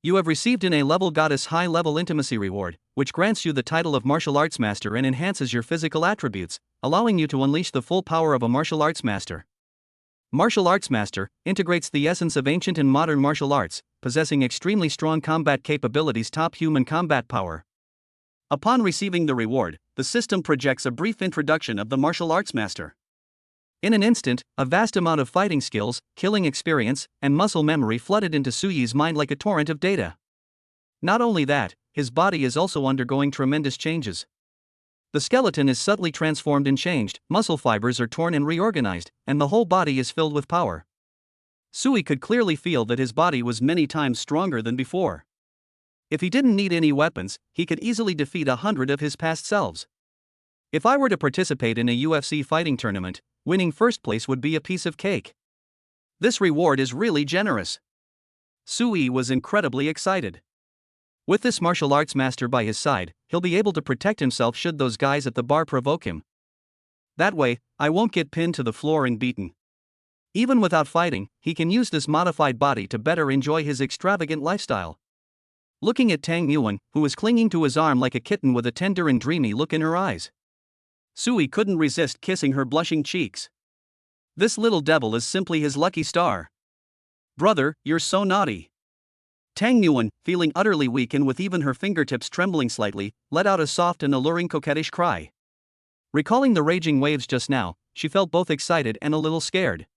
You have received an A-level goddess high-level intimacy reward, which grants you the title of martial arts master and enhances your physical attributes, allowing you to unleash the full power of a martial arts master. Martial arts master integrates the essence of ancient and modern martial arts, possessing extremely strong combat capabilities, top human combat power. Upon receiving the reward, the system projects a brief introduction of the martial arts master. In an instant, a vast amount of fighting skills, killing experience, and muscle memory flooded into Sui's mind like a torrent of data. Not only that, his body is also undergoing tremendous changes. The skeleton is subtly transformed and changed, muscle fibers are torn and reorganized, and the whole body is filled with power. Sui could clearly feel that his body was many times stronger than before. If he didn't need any weapons, he could easily defeat 100 of his past selves. If I were to participate in a UFC fighting tournament, winning first place would be a piece of cake. This reward is really generous. Sui was incredibly excited. With this martial arts master by his side, he'll be able to protect himself should those guys at the bar provoke him. That way, I won't get pinned to the floor and beaten. Even without fighting, he can use this modified body to better enjoy his extravagant lifestyle. Looking at Tang Yuan, who was clinging to his arm like a kitten with a tender and dreamy look in her eyes, Sui couldn't resist kissing her blushing cheeks. This little devil is simply his lucky star. Brother, you're so naughty. Tang Yuan, feeling utterly weak and with even her fingertips trembling slightly, let out a soft and alluring coquettish cry. Recalling the raging waves just now, she felt both excited and a little scared.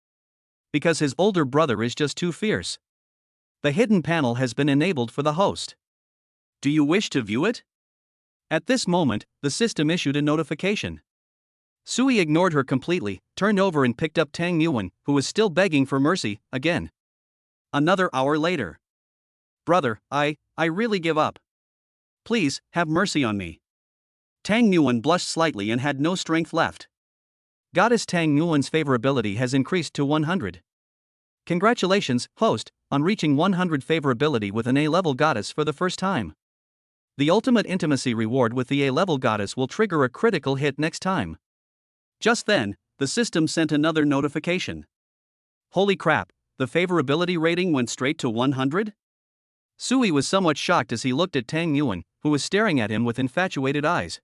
Because his older brother is just too fierce. The hidden panel has been enabled for the host. Do you wish to view it? At this moment, the system issued a notification. Sui ignored her completely, turned over and picked up Tang Yuan, who was still begging for mercy, again. Another hour later. Brother, I really give up. Please, have mercy on me. Tang Yuan blushed slightly and had no strength left. Goddess Tang Yuan's favorability has increased to 100. Congratulations, host, on reaching 100 favorability with an A-level goddess for the first time. The ultimate intimacy reward with the A-level goddess will trigger a critical hit next time. Just then, the system sent another notification. Holy crap, the favorability rating went straight to 100? Sui was somewhat shocked as he looked at Tang Yuan, who was staring at him with infatuated eyes.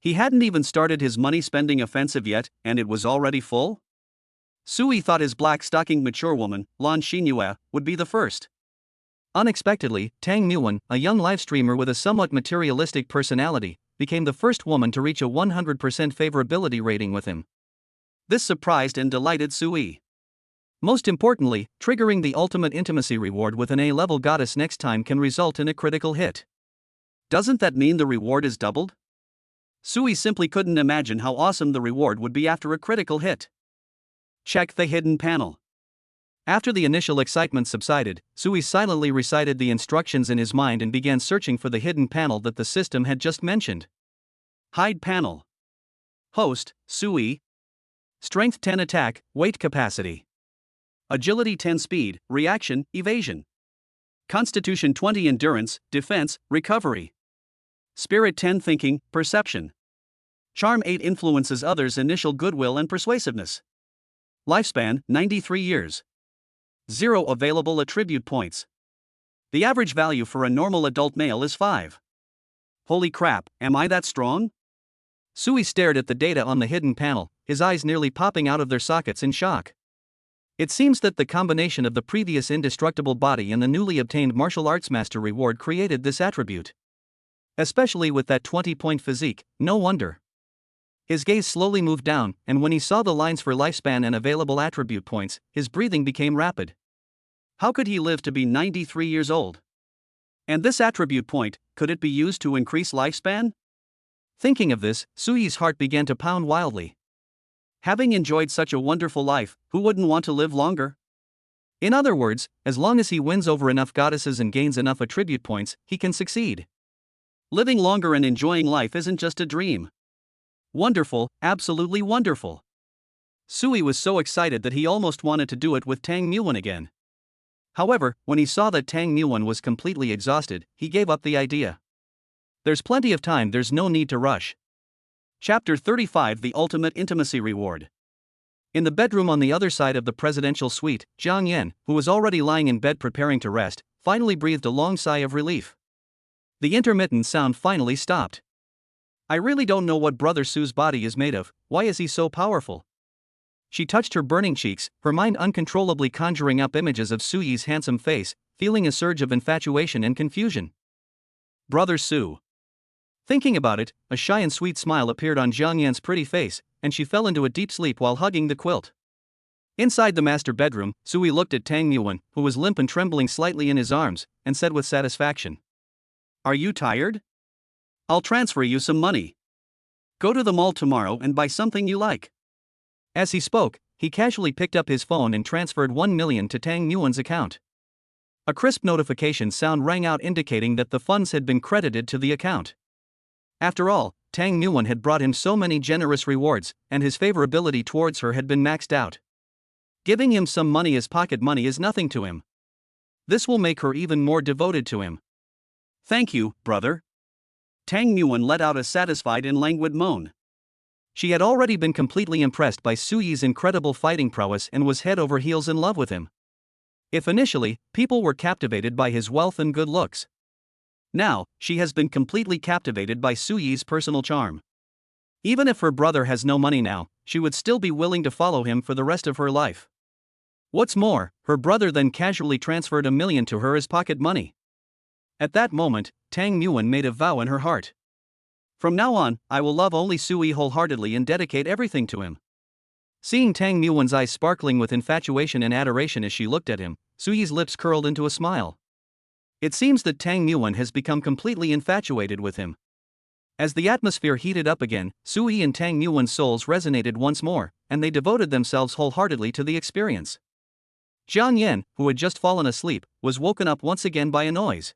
He hadn't even started his money-spending offensive yet, and it was already full? Sui thought his black-stockinged mature woman, Lan Xinyue, would be the first. Unexpectedly, Tang Yuan, a young live streamer with a somewhat materialistic personality, became the first woman to reach a 100% favorability rating with him. This surprised and delighted Sui. Most importantly, triggering the ultimate intimacy reward with an A-level goddess next time can result in a critical hit. Doesn't that mean the reward is doubled? Sui simply couldn't imagine how awesome the reward would be after a critical hit. Check the hidden panel. After the initial excitement subsided, Sui silently recited the instructions in his mind and began searching for the hidden panel that the system had just mentioned. Hide panel. Host, Sui. Strength 10 attack, weight capacity. Agility 10 speed, reaction, evasion. Constitution 20 endurance, defense, recovery. Spirit 10 thinking, perception. Charm 8 influences others, initial goodwill and persuasiveness. Lifespan 93 years. 0 available attribute points. The average value for a normal adult male is 5. Holy crap, am I that strong? Sui stared at the data on the hidden panel, his eyes nearly popping out of their sockets in shock. It seems that the combination of the previous indestructible body and the newly obtained martial arts master reward created this attribute. Especially with that 20-point physique, no wonder. His gaze slowly moved down, and when he saw the lines for lifespan and available attribute points, his breathing became rapid. How could he live to be 93 years old? And this attribute point, could it be used to increase lifespan? Thinking of this, Sui's heart began to pound wildly. Having enjoyed such a wonderful life, who wouldn't want to live longer? In other words, as long as he wins over enough goddesses and gains enough attribute points, he can succeed. Living longer and enjoying life isn't just a dream. Wonderful, absolutely wonderful. Sui was so excited that he almost wanted to do it with Tang Yuan again. However, when he saw that Tang Yuan was completely exhausted, he gave up the idea. There's plenty of time, there's no need to rush. Chapter 35 The Ultimate Intimacy Reward. In the bedroom on the other side of the presidential suite, Jiang Yan, who was already lying in bed preparing to rest, finally breathed a long sigh of relief. The intermittent sound finally stopped. I really don't know what Brother Su's body is made of, why is he so powerful? She touched her burning cheeks, her mind uncontrollably conjuring up images of Suyi's handsome face, feeling a surge of infatuation and confusion. Brother Su. Thinking about it, a shy and sweet smile appeared on Jiang Yan's pretty face, and she fell into a deep sleep while hugging the quilt. Inside the master bedroom, Sui looked at Tang Yuan, who was limp and trembling slightly in his arms, and said with satisfaction, "Are you tired? I'll transfer you some money. Go to the mall tomorrow and buy something you like." As he spoke, he casually picked up his phone and transferred 1 million to Tang Yuan's account. A crisp notification sound rang out indicating that the funds had been credited to the account. After all, Tang Yuan had brought him so many generous rewards, and his favorability towards her had been maxed out. Giving him some money as pocket money is nothing to him. This will make her even more devoted to him. Thank you, brother. Tang Yuan let out a satisfied and languid moan. She had already been completely impressed by Su Yi's incredible fighting prowess and was head over heels in love with him. If initially, people were captivated by his wealth and good looks, now, she has been completely captivated by Su Yi's personal charm. Even if her brother has no money now, she would still be willing to follow him for the rest of her life. What's more, her brother then casually transferred 1 million to her as pocket money. At that moment, Tang Yuan made a vow in her heart. From now on, I will love only Su Yi wholeheartedly and dedicate everything to him. Seeing Tang Yuan's eyes sparkling with infatuation and adoration as she looked at him, Su Yi's lips curled into a smile. It seems that Tang Yuan has become completely infatuated with him. As the atmosphere heated up again, Su Yi and Tang Yuan's souls resonated once more, and they devoted themselves wholeheartedly to the experience. Jiang Yan, who had just fallen asleep, was woken up once again by a noise.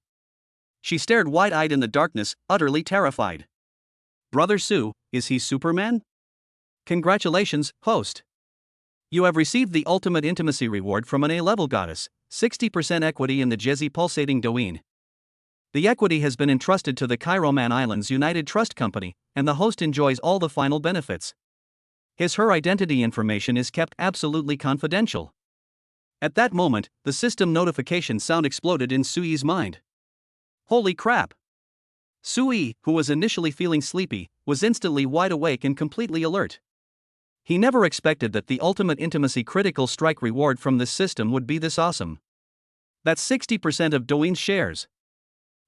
She stared wide-eyed in the darkness, utterly terrified. Brother Su, is he Superman? Congratulations, host. You have received the ultimate intimacy reward from an A-level goddess, 60% equity in the Jezi pulsating Douyin. The equity has been entrusted to the Kairoman Islands United Trust Company, and the host enjoys all the final benefits. Her identity information is kept absolutely confidential. At that moment, the system notification sound exploded in Su Yi's mind. Holy crap! Su Yi, who was initially feeling sleepy, was instantly wide awake and completely alert. He never expected that the ultimate intimacy critical strike reward from this system would be this awesome. That's 60% of Douyin's shares.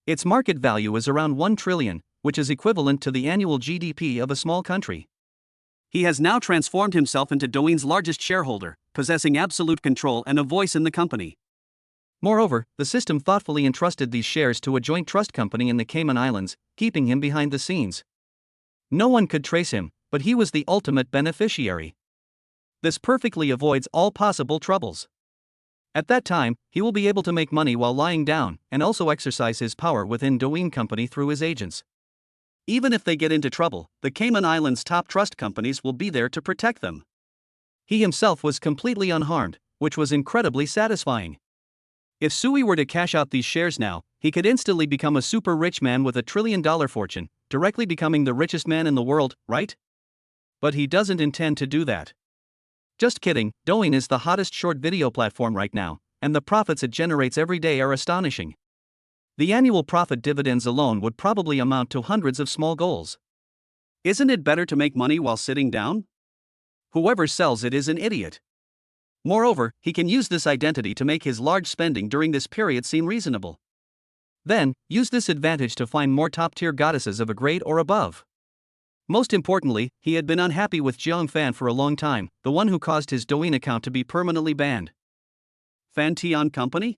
Its market value is around 1 trillion, which is equivalent to the annual GDP of a small country. He has now transformed himself into Douyin's largest shareholder, possessing absolute control and a voice in the company. Moreover, the system thoughtfully entrusted these shares to a joint trust company in the Cayman Islands, keeping him behind the scenes. No one could trace him, but he was the ultimate beneficiary. This perfectly avoids all possible troubles. At that time, he will be able to make money while lying down, and also exercise his power within Douyin Company through his agents. Even if they get into trouble, the Cayman Islands' top trust companies will be there to protect them. He himself was completely unharmed, which was incredibly satisfying. If Su Yi were to cash out these shares now, he could instantly become a super rich man with $1 trillion fortune, directly becoming the richest man in the world, right? But he doesn't intend to do that. Just kidding, Douyin is the hottest short video platform right now, and the profits it generates every day are astonishing. The annual profit dividends alone would probably amount to hundreds of small goals. Isn't it better to make money while sitting down? Whoever sells it is an idiot. Moreover, he can use this identity to make his large spending during this period seem reasonable. Then, use this advantage to find more top-tier goddesses of a grade or above. Most importantly, he had been unhappy with Jiang Fan for a long time, the one who caused his Douyin account to be permanently banned. Fan Tian Company?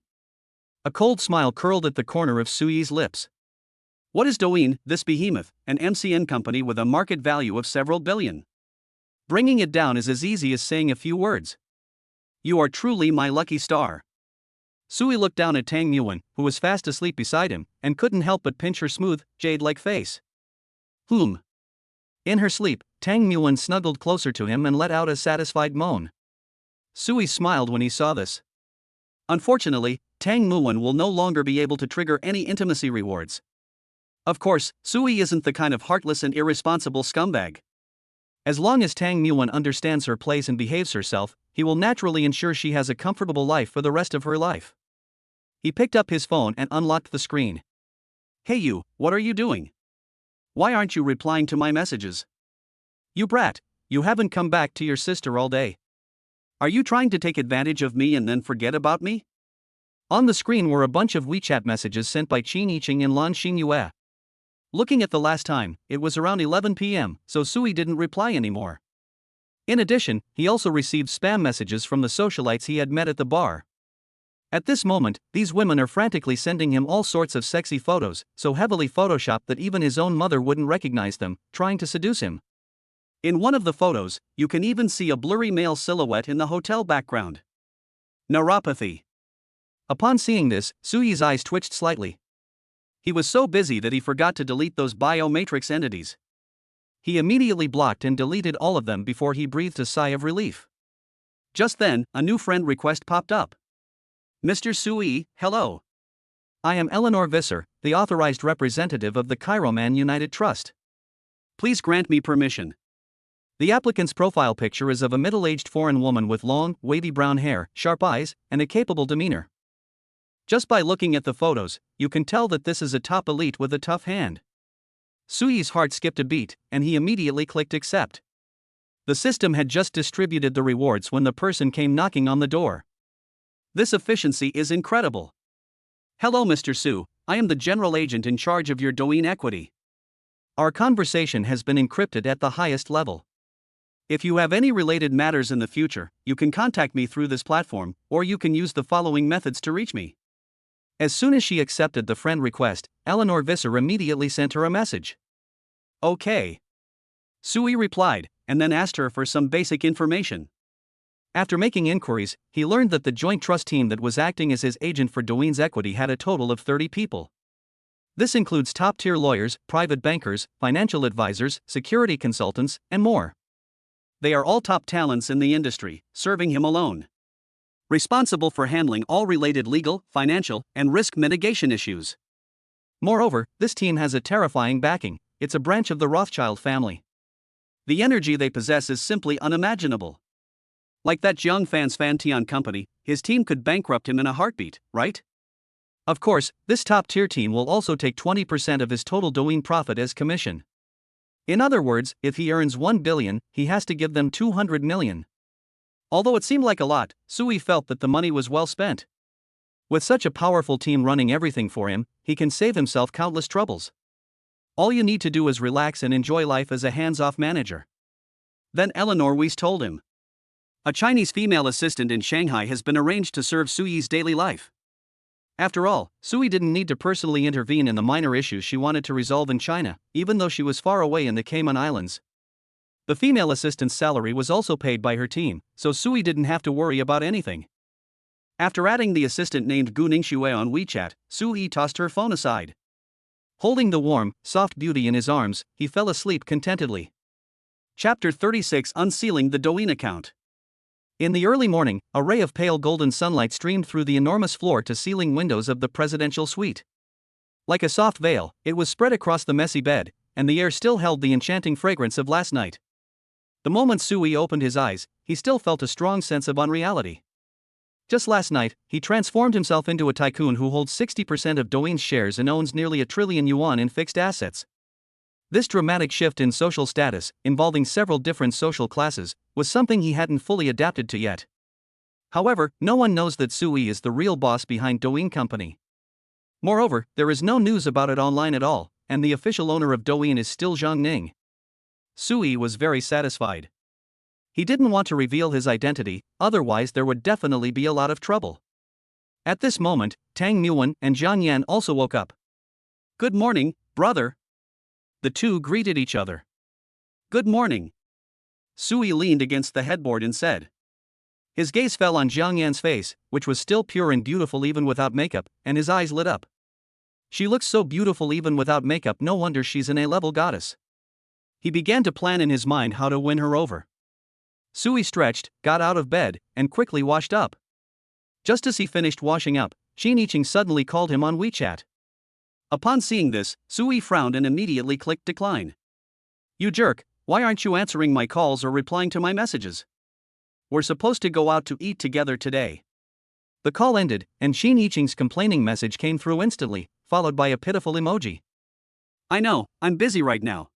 A cold smile curled at the corner of Su Yi's lips. What is Douyin, this behemoth, an MCN company with a market value of several billion? Bringing it down is as easy as saying a few words. You are truly my lucky star. Su Yi looked down at Tang Yuan, who was fast asleep beside him, and couldn't help but pinch her smooth, jade-like face. In her sleep, Tang Yuan snuggled closer to him and let out a satisfied moan. Su Yi smiled when he saw this. Unfortunately, Tang Yuan will no longer be able to trigger any intimacy rewards. Of course, Su Yi isn't the kind of heartless and irresponsible scumbag. As long as Tang Yuan understands her place and behaves herself, he will naturally ensure she has a comfortable life for the rest of her life. He picked up his phone and unlocked the screen. Hey you, what are you doing? Why aren't you replying to my messages? You brat, you haven't come back to your sister all day. Are you trying to take advantage of me and then forget about me? On the screen were a bunch of WeChat messages sent by Qin Yiqing and Lan Xingyue. Looking at the last time, it was around 11 p.m., so Su Yi didn't reply anymore. In addition, he also received spam messages from the socialites he had met at the bar. At this moment, these women are frantically sending him all sorts of sexy photos, so heavily photoshopped that even his own mother wouldn't recognize them, trying to seduce him. In one of the photos, you can even see a blurry male silhouette in the hotel background. Neuropathy. Upon seeing this, Sui's eyes twitched slightly. He was so busy that he forgot to delete those biomatrix entities. He immediately blocked and deleted all of them before he breathed a sigh of relief. Just then, a new friend request popped up. Mr. Sui, hello. I am Eleanor Visser, the authorized representative of the Chiroman United Trust. Please grant me permission. The applicant's profile picture is of a middle-aged foreign woman with long, wavy brown hair, sharp eyes, and a capable demeanor. Just by looking at the photos, you can tell that this is a top elite with a tough hand. Sui's heart skipped a beat, and he immediately clicked accept. The system had just distributed the rewards when the person came knocking on the door. This efficiency is incredible. Hello, Mr. Su, I am the general agent in charge of your Douyin equity. Our conversation has been encrypted at the highest level. If you have any related matters in the future, you can contact me through this platform, or you can use the following methods to reach me. As soon as she accepted the friend request, Eleanor Visser immediately sent her a message. Okay. Sui replied, and then asked her for some basic information. After making inquiries, he learned that the joint trust team that was acting as his agent for Douyin's equity had a total of 30 people. This includes top-tier lawyers, private bankers, financial advisors, security consultants, and more. They are all top talents in the industry, serving him alone. Responsible for handling all related legal, financial, and risk mitigation issues. Moreover, this team has a terrifying backing. It's a branch of the Rothschild family. The energy they possess is simply unimaginable. Like that Jiang Fan's Fantian company, his team could bankrupt him in a heartbeat, right? Of course, this top-tier team will also take 20% of his total Douyin profit as commission. In other words, if he earns 1 billion, he has to give them 200 million. Although it seemed like a lot, Sui felt that the money was well spent. With such a powerful team running everything for him, he can save himself countless troubles. All you need to do is relax and enjoy life as a hands-off manager. Then Eleanor Weiss told him. A Chinese female assistant in Shanghai has been arranged to serve Sui's daily life. After all, Sui didn't need to personally intervene in the minor issues she wanted to resolve in China, even though she was far away in the Cayman Islands. The female assistant's salary was also paid by her team, so Sui didn't have to worry about anything. After adding the assistant named Gu Ningxue on WeChat, Sui tossed her phone aside. Holding the warm, soft beauty in his arms, he fell asleep contentedly. Chapter 36: Unsealing the Douyin account. In the early morning, a ray of pale golden sunlight streamed through the enormous floor-to-ceiling windows of the presidential suite. Like a soft veil, it was spread across the messy bed, and the air still held the enchanting fragrance of last night. The moment Sui opened his eyes, he still felt a strong sense of unreality. Just last night, he transformed himself into a tycoon who holds 60% of Douyin's shares and owns nearly 1 trillion yuan in fixed assets. This dramatic shift in social status, involving several different social classes, was something he hadn't fully adapted to yet. However, no one knows that Sui is the real boss behind Douyin Company. Moreover, there is no news about it online at all, and the official owner of Douyin is still Zhang Ning. Sui was very satisfied. He didn't want to reveal his identity, otherwise there would definitely be a lot of trouble. At this moment, Tang Muwen and Zhang Yan also woke up. Good morning, brother. The two greeted each other. Good morning. Sui leaned against the headboard and said. His gaze fell on Zhang Yan's face, which was still pure and beautiful even without makeup, and his eyes lit up. She looks so beautiful even without makeup, no wonder she's an A-level goddess. He began to plan in his mind how to win her over. Sui stretched, got out of bed, and quickly washed up. Just as he finished washing up, Xin Yiqing suddenly called him on WeChat. Upon seeing this, Sui frowned and immediately clicked decline. You jerk, why aren't you answering my calls or replying to my messages? We're supposed to go out to eat together today. The call ended, and Xin Yiqing's complaining message came through instantly, followed by a pitiful emoji. I know, I'm busy right now.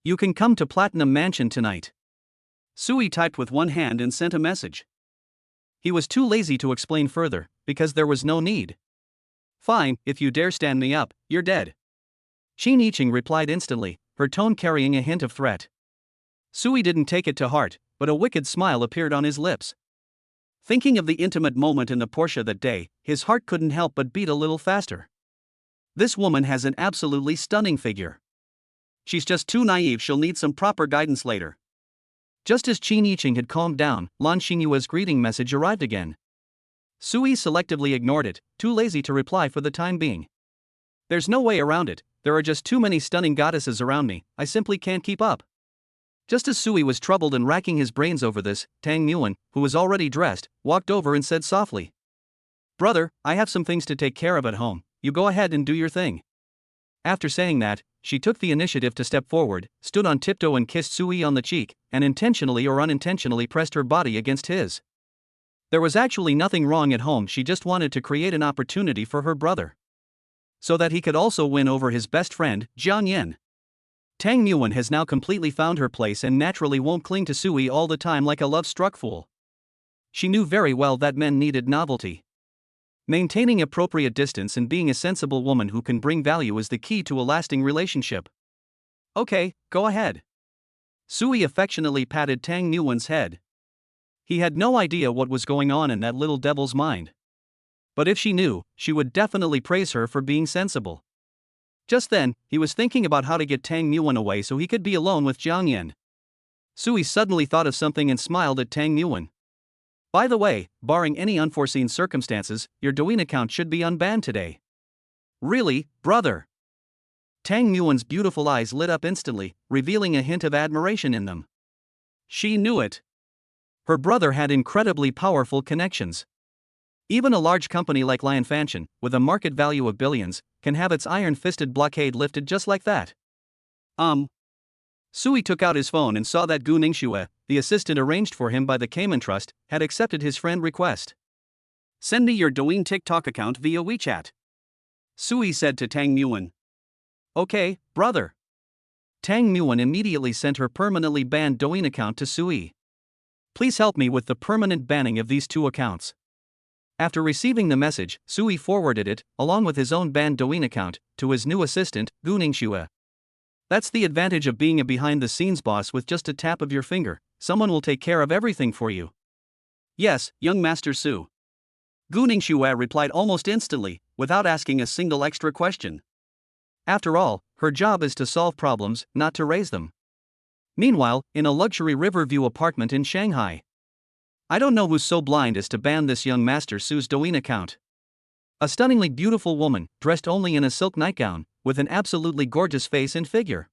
You can come to Platinum Mansion tonight. Sui typed with one hand and sent a message. He was too lazy to explain further, because there was no need. Fine, if you dare stand me up, you're dead. Xin Yiqing replied instantly, her tone carrying a hint of threat. Sui didn't take it to heart, but a wicked smile appeared on his lips. Thinking of the intimate moment in the Porsche that day, his heart couldn't help but beat a little faster. This woman has an absolutely stunning figure. She's just too naive, she'll need some proper guidance later. Just as Qin Yiqing had calmed down, Lan Xingyue's greeting message arrived again. Sui selectively ignored it, too lazy to reply for the time being. There's no way around it, there are just too many stunning goddesses around me, I simply can't keep up. Just as Sui was troubled and racking his brains over this, Tang Nguyen, who was already dressed, walked over and said softly, "Brother, I have some things to take care of at home, you go ahead and do your thing." After saying that, she took the initiative to step forward, stood on tiptoe and kissed Sui on the cheek, and intentionally or unintentionally pressed her body against his. There was actually nothing wrong at home, she just wanted to create an opportunity for her brother, so that he could also win over his best friend, Jiang Yin. Tang Nguyen has now completely found her place and naturally won't cling to Sui all the time like a love-struck fool. She knew very well that men needed novelty. Maintaining appropriate distance and being a sensible woman who can bring value is the key to a lasting relationship. "Okay, go ahead." Sui affectionately patted Tang Nguyen's head. He had no idea what was going on in that little devil's mind. But if she knew, she would definitely praise her for being sensible. Just then, he was thinking about how to get Tang Nguyen away so he could be alone with Jiang Yin. Sui suddenly thought of something and smiled at Tang Nguyen. "By the way, barring any unforeseen circumstances, your Douyin account should be unbanned today." "Really, brother?" Tang Nguyen's beautiful eyes lit up instantly, revealing a hint of admiration in them. She knew it. Her brother had incredibly powerful connections. Even a large company like Lion Fanchen, with a market value of billions, can have its iron-fisted blockade lifted just like that. Sui took out his phone and saw that Gu Ningxue, the assistant arranged for him by the Cayman Trust, had accepted his friend request. "Send me your Douyin TikTok account via WeChat," Sui said to Tang Nguyen. "Okay, brother." Tang Nguyen immediately sent her permanently banned Douyin account to Sui. "Please help me with the permanent banning of these two accounts." After receiving the message, Sui forwarded it, along with his own banned Douyin account, to his new assistant, Gu Ningxue. That's the advantage of being a behind-the-scenes boss. With just a tap of your finger, someone will take care of everything for you. "Yes, young Master Su." Gu Ningxue replied almost instantly, without asking a single extra question. After all, her job is to solve problems, not to raise them. Meanwhile, in a luxury Riverview apartment in Shanghai. I don't know who's so blind as to ban this young Master Su's Douyin account. A stunningly beautiful woman, dressed only in a silk nightgown, with an absolutely gorgeous face and figure.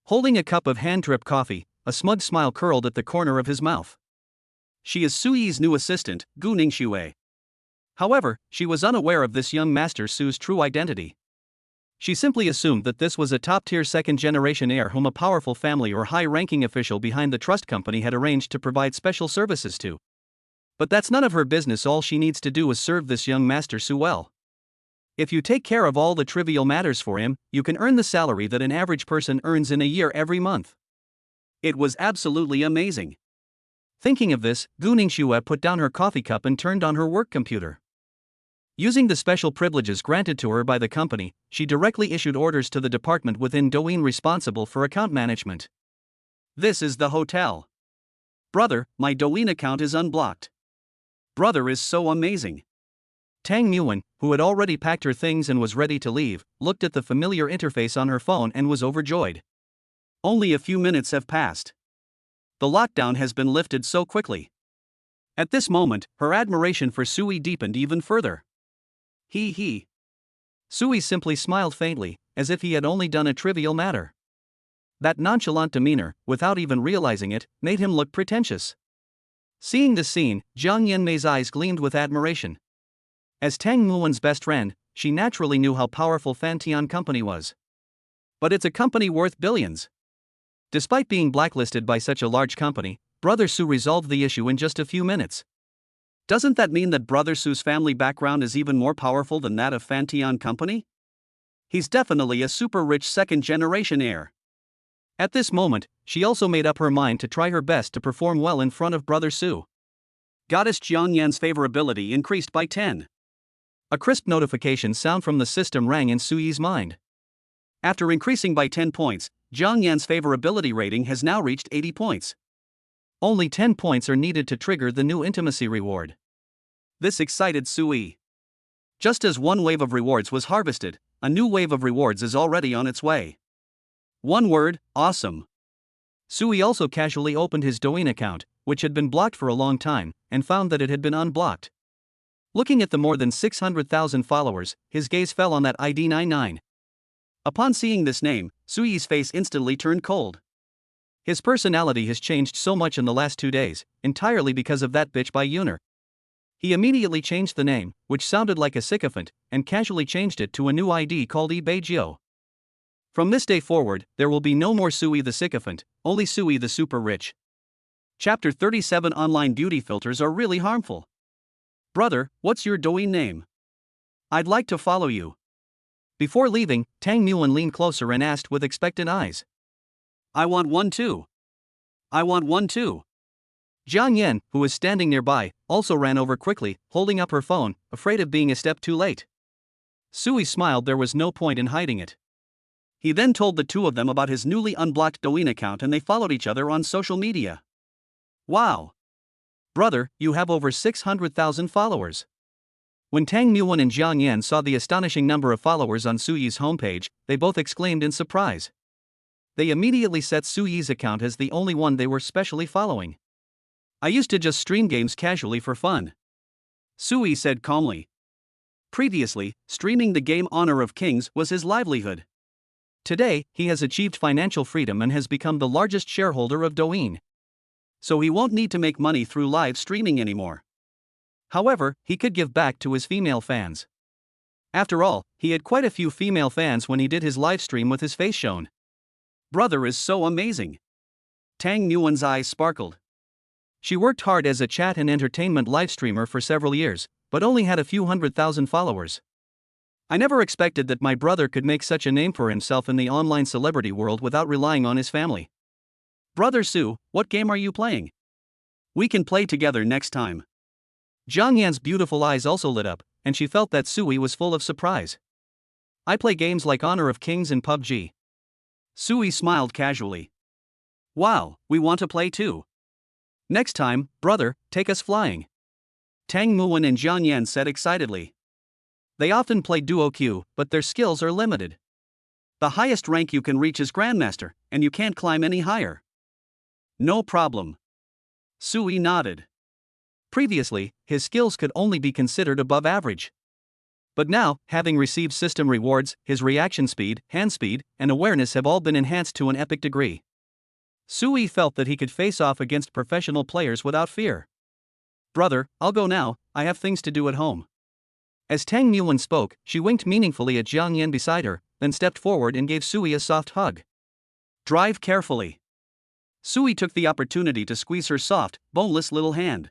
Holding a cup of hand-drip coffee, a smug smile curled at the corner of his mouth. She is Sui's new assistant, Gu Ningxue. However, she was unaware of this young Master Su's true identity. She simply assumed that this was a top-tier second-generation heir whom a powerful family or high-ranking official behind the trust company had arranged to provide special services to. But that's none of her business. All she needs to do is serve this young Master Su well. If you take care of all the trivial matters for him, you can earn the salary that an average person earns in a year every month. It was absolutely amazing. Thinking of this, Gu Ningxue put down her coffee cup and turned on her work computer. Using the special privileges granted to her by the company, she directly issued orders to the department within Douyin responsible for account management. "This is the hotel. Brother, my Douyin account is unblocked." Brother is so amazing. Tang Nguyen, who had already packed her things and was ready to leave, looked at the familiar interface on her phone and was overjoyed. Only a few minutes have passed. The lockdown has been lifted so quickly. At this moment, her admiration for Sui deepened even further. He. Sui simply smiled faintly, as if he had only done a trivial matter. That nonchalant demeanor, without even realizing it, made him look pretentious. Seeing this scene, Jiang Yanmei's eyes gleamed with admiration. As Tang Nguyen's best friend, she naturally knew how powerful Fantian Company was. But it's a company worth billions. Despite being blacklisted by such a large company, Brother Su resolved the issue in just a few minutes. Doesn't that mean that Brother Su's family background is even more powerful than that of Fantian Company? He's definitely a super-rich second-generation heir. At this moment, she also made up her mind to try her best to perform well in front of Brother Su. Goddess Jiang Yan's favorability increased by 10. A crisp notification sound from the system rang in Sui's mind. After increasing by 10 points, Jiang Yan's favorability rating has now reached 80 points. Only 10 points are needed to trigger the new intimacy reward. This excited Sui. Just as one wave of rewards was harvested, a new wave of rewards is already on its way. One word, awesome. Sui also casually opened his Douyin account, which had been blocked for a long time, and found that it had been unblocked. Looking at the more than 600,000 followers, his gaze fell on that ID 99. Upon seeing this name, Sui's face instantly turned cold. His personality has changed so much in the last 2 days, entirely because of that bitch by Yuner. He immediately changed the name, which sounded like a sycophant, and casually changed it to a new ID called Beijio. From this day forward, there will be no more Sui the sycophant, only Sui the super rich. Chapter 37 Online beauty filters are really harmful. Brother, what's your Douyin name? I'd like to follow you. Before leaving, Tang Muan leaned closer and asked with expectant eyes. I want one too. I want one too. Jiang Yan, who was standing nearby, also ran over quickly, holding up her phone, afraid of being a step too late. Sui smiled. There was no point in hiding it. He then told the two of them about his newly unblocked Douyin account and they followed each other on social media. Wow! Brother, you have over 600,000 followers. When Tang Muan and Jiang Yan saw the astonishing number of followers on Sui's homepage, they both exclaimed in surprise. They immediately set Sui's account as the only one they were specially following. I used to just stream games casually for fun. Sui said calmly. Previously, streaming the game Honor of Kings was his livelihood. Today, he has achieved financial freedom and has become the largest shareholder of Douyin. So he won't need to make money through live streaming anymore. However, he could give back to his female fans. After all, he had quite a few female fans when he did his live stream with his face shown. Brother is so amazing. Tang Muan's eyes sparkled. She worked hard as a chat and entertainment live streamer for several years, but only had a few 100,000 followers. I never expected that my brother could make such a name for himself in the online celebrity world without relying on his family. Brother Su, what game are you playing? We can play together next time. Jiang Yan's beautiful eyes also lit up, and she felt that Sui was full of surprise. I play games like Honor of Kings and PUBG. Sui smiled casually. Wow, we want to play too. Next time, brother, take us flying. Tang Muan and Jiang Yan said excitedly. They often play duo queue, but their skills are limited. The highest rank you can reach is Grandmaster, and you can't climb any higher. No problem. Sui nodded. Previously, his skills could only be considered above average. But now, having received system rewards, his reaction speed, hand speed, and awareness have all been enhanced to an epic degree. Sui felt that he could face off against professional players without fear. Brother, I'll go now, I have things to do at home. As Tang Muan spoke, she winked meaningfully at Jiang Yan beside her, then stepped forward and gave Sui a soft hug. Drive carefully. Sui took the opportunity to squeeze her soft, boneless little hand.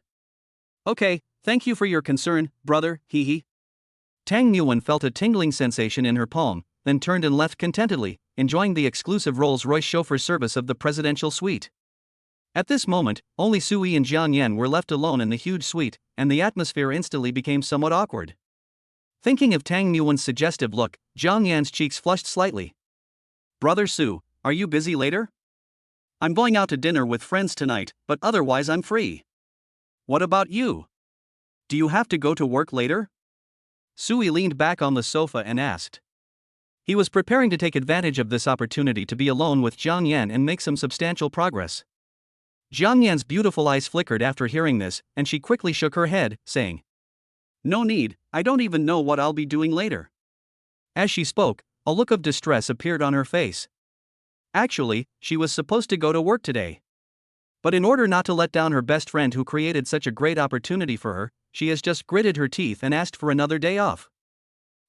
Okay, thank you for your concern, brother, hee hee. Tang Muan felt a tingling sensation in her palm, then turned and left contentedly, enjoying the exclusive Rolls-Royce chauffeur service of the presidential suite. At this moment, only Sui and Jiang Yan were left alone in the huge suite, and the atmosphere instantly became somewhat awkward. Thinking of Tang Muan's suggestive look, Jiang Yan's cheeks flushed slightly. Brother Su, are you busy later? I'm going out to dinner with friends tonight, but otherwise I'm free. What about you? Do you have to go to work later? Sui leaned back on the sofa and asked. He was preparing to take advantage of this opportunity to be alone with Jiang Yan and make some substantial progress. Jiang Yan's beautiful eyes flickered after hearing this, and she quickly shook her head, saying, No need, I don't even know what I'll be doing later. As she spoke, a look of distress appeared on her face. Actually, she was supposed to go to work today. But in order not to let down her best friend who created such a great opportunity for her, she has just gritted her teeth and asked for another day off.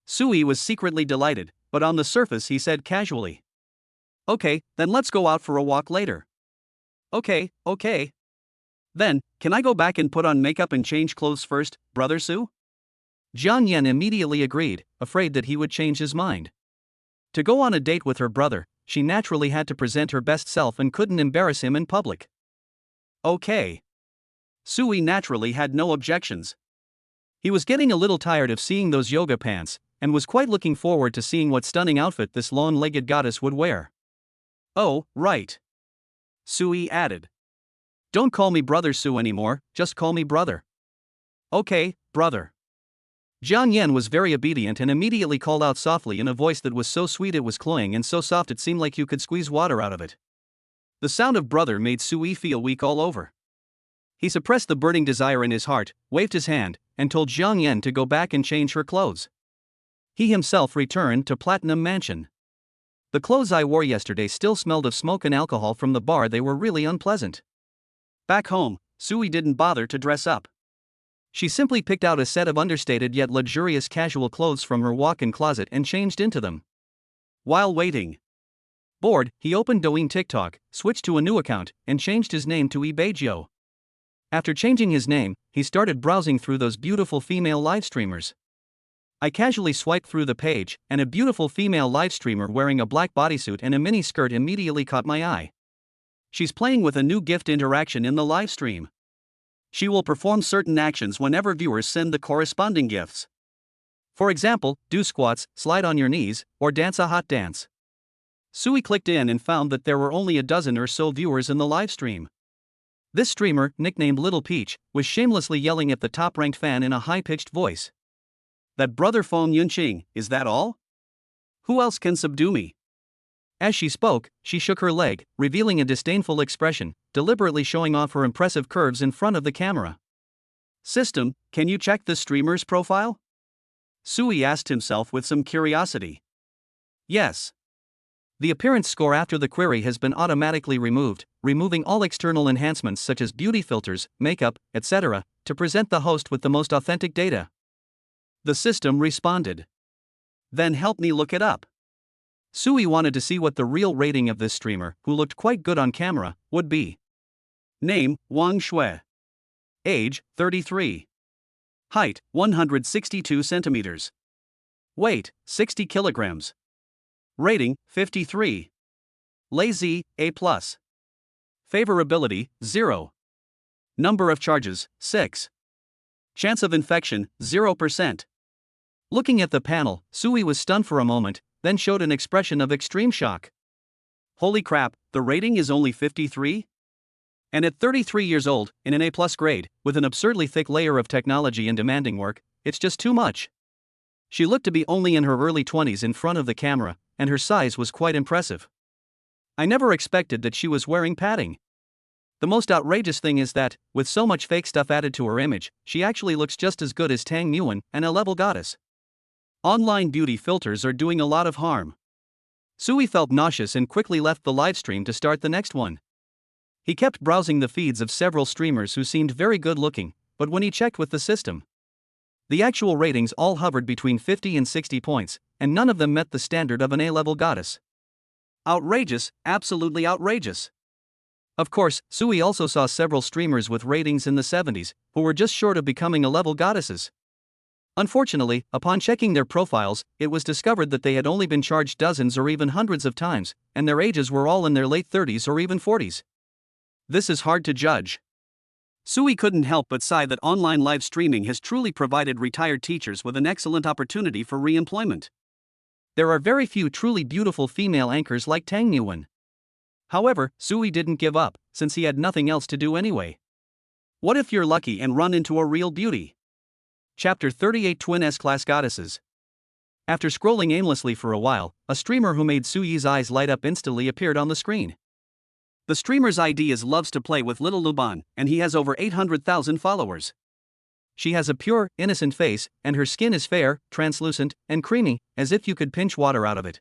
Sui was secretly delighted, but on the surface he said casually. Okay, then let's go out for a walk later. Okay. Then, can I go back and put on makeup and change clothes first, brother Su? Jiang Yan immediately agreed, afraid that he would change his mind. To go on a date with her brother, she naturally had to present her best self and couldn't embarrass him in public. Okay. Sui naturally had no objections. He was getting a little tired of seeing those yoga pants, and was quite looking forward to seeing what stunning outfit this long-legged goddess would wear. Oh, right. Sui added. Don't call me brother Su anymore, just call me brother. Okay, brother. Jiang Yan was very obedient and immediately called out softly in a voice that was so sweet it was cloying and so soft it seemed like you could squeeze water out of it. The sound of brother made Sui feel weak all over. He suppressed the burning desire in his heart, waved his hand, and told Jiang Yan to go back and change her clothes. He himself returned to Platinum Mansion. The clothes I wore yesterday still smelled of smoke and alcohol from the bar. They were really unpleasant. Back home, Sui didn't bother to dress up. She simply picked out a set of understated yet luxurious casual clothes from her walk-in closet and changed into them. While waiting, bored, he opened Douyin TikTok, switched to a new account, and changed his name to Ibeijio. After changing his name, he started browsing through those beautiful female live streamers. I casually swiped through the page, and a beautiful female live streamer wearing a black bodysuit and a mini skirt immediately caught my eye. She's playing with a new gift interaction in the live stream. She will perform certain actions whenever viewers send the corresponding gifts. For example, do squats, slide on your knees, or dance a hot dance. Sui clicked in and found that there were only a dozen or so viewers in the live stream. This streamer, nicknamed Little Peach, was shamelessly yelling at the top-ranked fan in a high-pitched voice. That brother Feng Yunqing, is that all? Who else can subdue me? As she spoke, she shook her leg, revealing a disdainful expression, deliberately showing off her impressive curves in front of the camera. System, can you check the streamer's profile? Sui asked himself with some curiosity. Yes. The appearance score after the query has been automatically removed, removing all external enhancements such as beauty filters, makeup, etc., to present the host with the most authentic data. The system responded. Then help me look it up. Sui wanted to see what the real rating of this streamer, who looked quite good on camera, would be. Name, Wang Shui. Age, 33. Height, 162 centimeters. Weight, 60 kilograms. Rating, 53. Lazy, A+. Favorability, 0. Number of charges, 6. Chance of infection, 0%. Looking at the panel, Sui was stunned for a moment, then showed an expression of extreme shock. Holy crap, the rating is only 53? And at 33 years old, in an A+ grade, with an absurdly thick layer of technology and demanding work, it's just too much. She looked to be only in her early 20s in front of the camera, and her size was quite impressive. I never expected that she was wearing padding. The most outrageous thing is that, with so much fake stuff added to her image, she actually looks just as good as Tang Yuan, an A-level goddess. Online beauty filters are doing a lot of harm. Sui felt nauseous and quickly left the livestream to start the next one. He kept browsing the feeds of several streamers who seemed very good looking, but when he checked with the system, the actual ratings all hovered between 50 and 60 points, and none of them met the standard of an A-level goddess. Outrageous, absolutely outrageous. Of course, Sui also saw several streamers with ratings in the 70s, who were just short of becoming A-level goddesses. Unfortunately, upon checking their profiles, it was discovered that they had only been charged dozens or even hundreds of times, and their ages were all in their late 30s or even 40s. This is hard to judge. Sui couldn't help but sigh that online live streaming has truly provided retired teachers with an excellent opportunity for re-employment. There are very few truly beautiful female anchors like Tang Yuan. However, Sui didn't give up, since he had nothing else to do anyway. What if you're lucky and run into a real beauty? Chapter 38 Twin S-Class Goddesses. After scrolling aimlessly for a while, a streamer who made Sui's eyes light up instantly appeared on the screen. The streamer's ID is Loves to Play with Little Luban, and he has over 800,000 followers. She has a pure, innocent face, and her skin is fair, translucent, and creamy, as if you could pinch water out of it.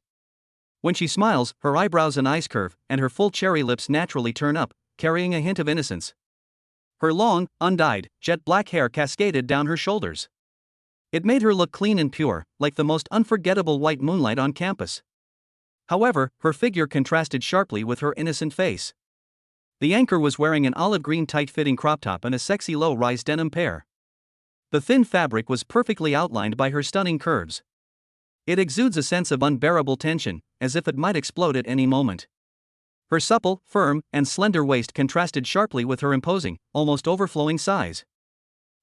When she smiles, her eyebrows and eyes curve, and her full cherry lips naturally turn up, carrying a hint of innocence. Her long, undyed, jet black hair cascaded down her shoulders. It made her look clean and pure, like the most unforgettable white moonlight on campus. However, her figure contrasted sharply with her innocent face. The anchor was wearing an olive green tight-fitting crop top and a sexy low-rise denim pair. The thin fabric was perfectly outlined by her stunning curves. It exudes a sense of unbearable tension, as if it might explode at any moment. Her supple, firm, and slender waist contrasted sharply with her imposing, almost overflowing size.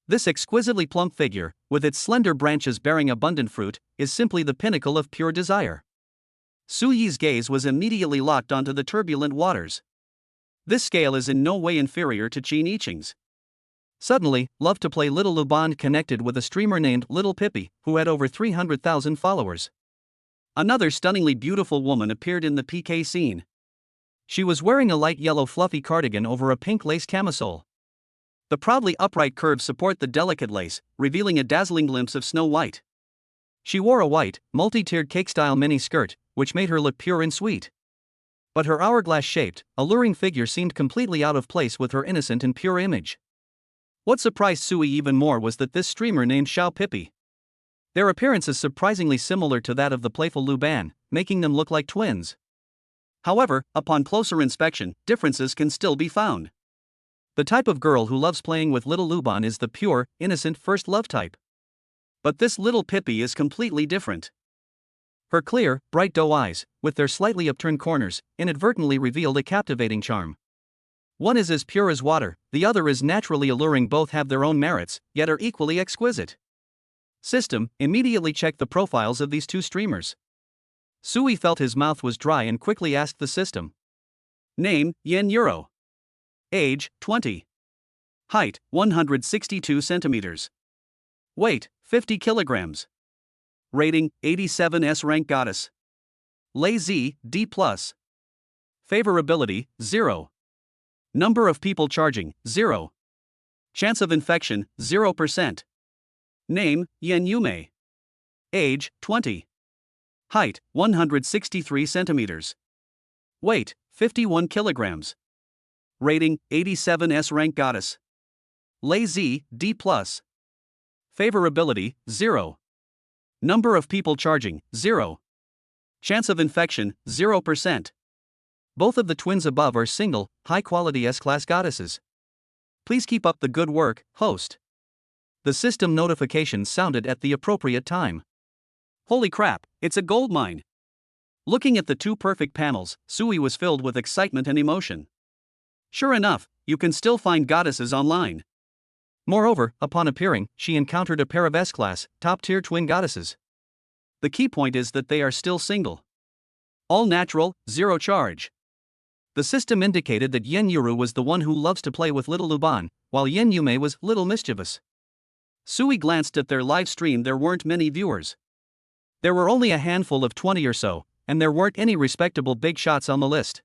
This exquisitely plump figure, with its slender branches bearing abundant fruit, is simply the pinnacle of pure desire. Sui's gaze was immediately locked onto the turbulent waters. This scale is in no way inferior to Qin Yiqing's. Suddenly, Love to Play Little Luban connected with a streamer named Little Pippi, who had over 300,000 followers. Another stunningly beautiful woman appeared in the PK scene. She was wearing a light yellow fluffy cardigan over a pink lace camisole. The proudly upright curves support the delicate lace, revealing a dazzling glimpse of snow white. She wore a white, multi-tiered cake-style mini skirt, which made her look pure and sweet. But her hourglass-shaped, alluring figure seemed completely out of place with her innocent and pure image. What surprised Sui even more was that this streamer named Xiao Pippi. Their appearance is surprisingly similar to that of the playful Lu Ban, making them look like twins. However, upon closer inspection, differences can still be found. The type of girl who loves playing with little Lu Ban is the pure, innocent first love type. But this little Pippi is completely different. Her clear, bright doe eyes, with their slightly upturned corners, inadvertently revealed a captivating charm. One is as pure as water, the other is naturally alluring. Both have their own merits, yet are equally exquisite. System immediately checked the profiles of these two streamers. Sui felt his mouth was dry and quickly asked the system. Name, Yen Euro. Age, 20. Height, 162 centimeters. Weight, 50 kilograms. Rating, 87S rank goddess. Lay Z, D+. Favorability, 0. Number of people charging, 0. Chance of infection, 0%. Name, Yen Yume. Age, 20. Height, 163 centimeters. Weight, 51 kilograms. Rating, 87S rank goddess. Lay Z, D+. Favorability, 0. Number of people charging, 0. Chance of infection, 0%. Both of the twins above are single, high-quality S-class goddesses. Please keep up the good work, host. The system notification sounded at the appropriate time. Holy crap, it's a goldmine. Looking at the two perfect panels, Sui was filled with excitement and emotion. Sure enough, you can still find goddesses online. Moreover, upon appearing, she encountered a pair of S-class, top-tier twin goddesses. The key point is that they are still single. All natural, zero charge. The system indicated that Yen Yuru was the one who loves to play with little Lu Ban, while Yen Yume was little mischievous. Sui glanced at their live stream. There weren't many viewers. There were only a handful of 20 or so, and there weren't any respectable big shots on the list.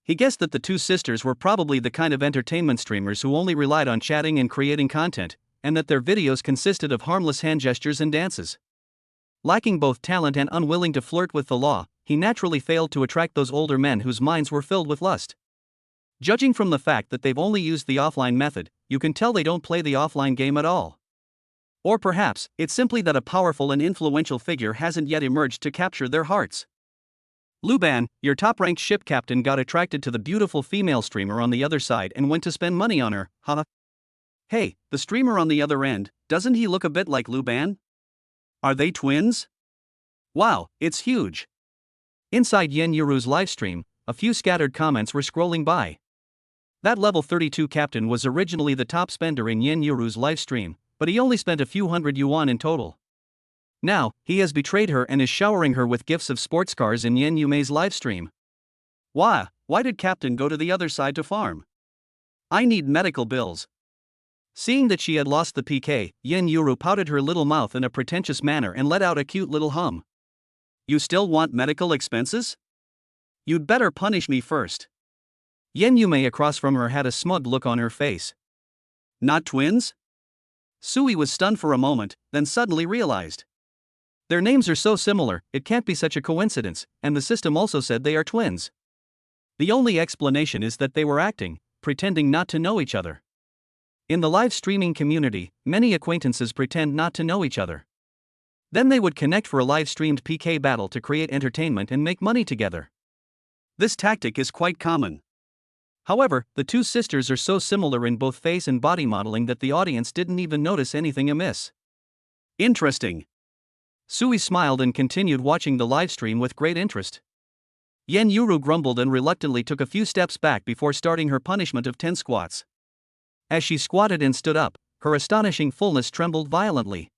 He guessed that the two sisters were probably the kind of entertainment streamers who only relied on chatting and creating content, and that their videos consisted of harmless hand gestures and dances. Lacking both talent and unwilling to flirt with the law, he naturally failed to attract those older men whose minds were filled with lust. Judging from the fact that they've only used the offline method, you can tell they don't play the offline game at all. Or perhaps, it's simply that a powerful and influential figure hasn't yet emerged to capture their hearts. Lu Ban, your top-ranked ship captain, got attracted to the beautiful female streamer on the other side and went to spend money on her, huh? Hey, the streamer on the other end, doesn't he look a bit like Lu Ban? Are they twins? Wow, it's huge. Inside Yen Yuru's livestream, a few scattered comments were scrolling by. That level 32 captain was originally the top spender in Yen Yuru's livestream, but he only spent a few hundred yuan in total. Now, he has betrayed her and is showering her with gifts of sports cars in Yen Yume's livestream. Why did Captain go to the other side to farm? I need medical bills. Seeing that she had lost the PK, Yen Yuru pouted her little mouth in a pretentious manner and let out a cute little hum. You still want medical expenses? You'd better punish me first. Yen Yume across from her had a smug look on her face. Not twins? Sui was stunned for a moment, then suddenly realized. Their names are so similar, it can't be such a coincidence, and the system also said they are twins. The only explanation is that they were acting, pretending not to know each other. In the live streaming community, many acquaintances pretend not to know each other. Then they would connect for a live-streamed PK battle to create entertainment and make money together. This tactic is quite common. However, the two sisters are so similar in both face and body modeling that the audience didn't even notice anything amiss. Interesting. Sui smiled and continued watching the livestream with great interest. Yen Yuru grumbled and reluctantly took a few steps back before starting her punishment of 10 squats. As she squatted and stood up, her astonishing fullness trembled violently.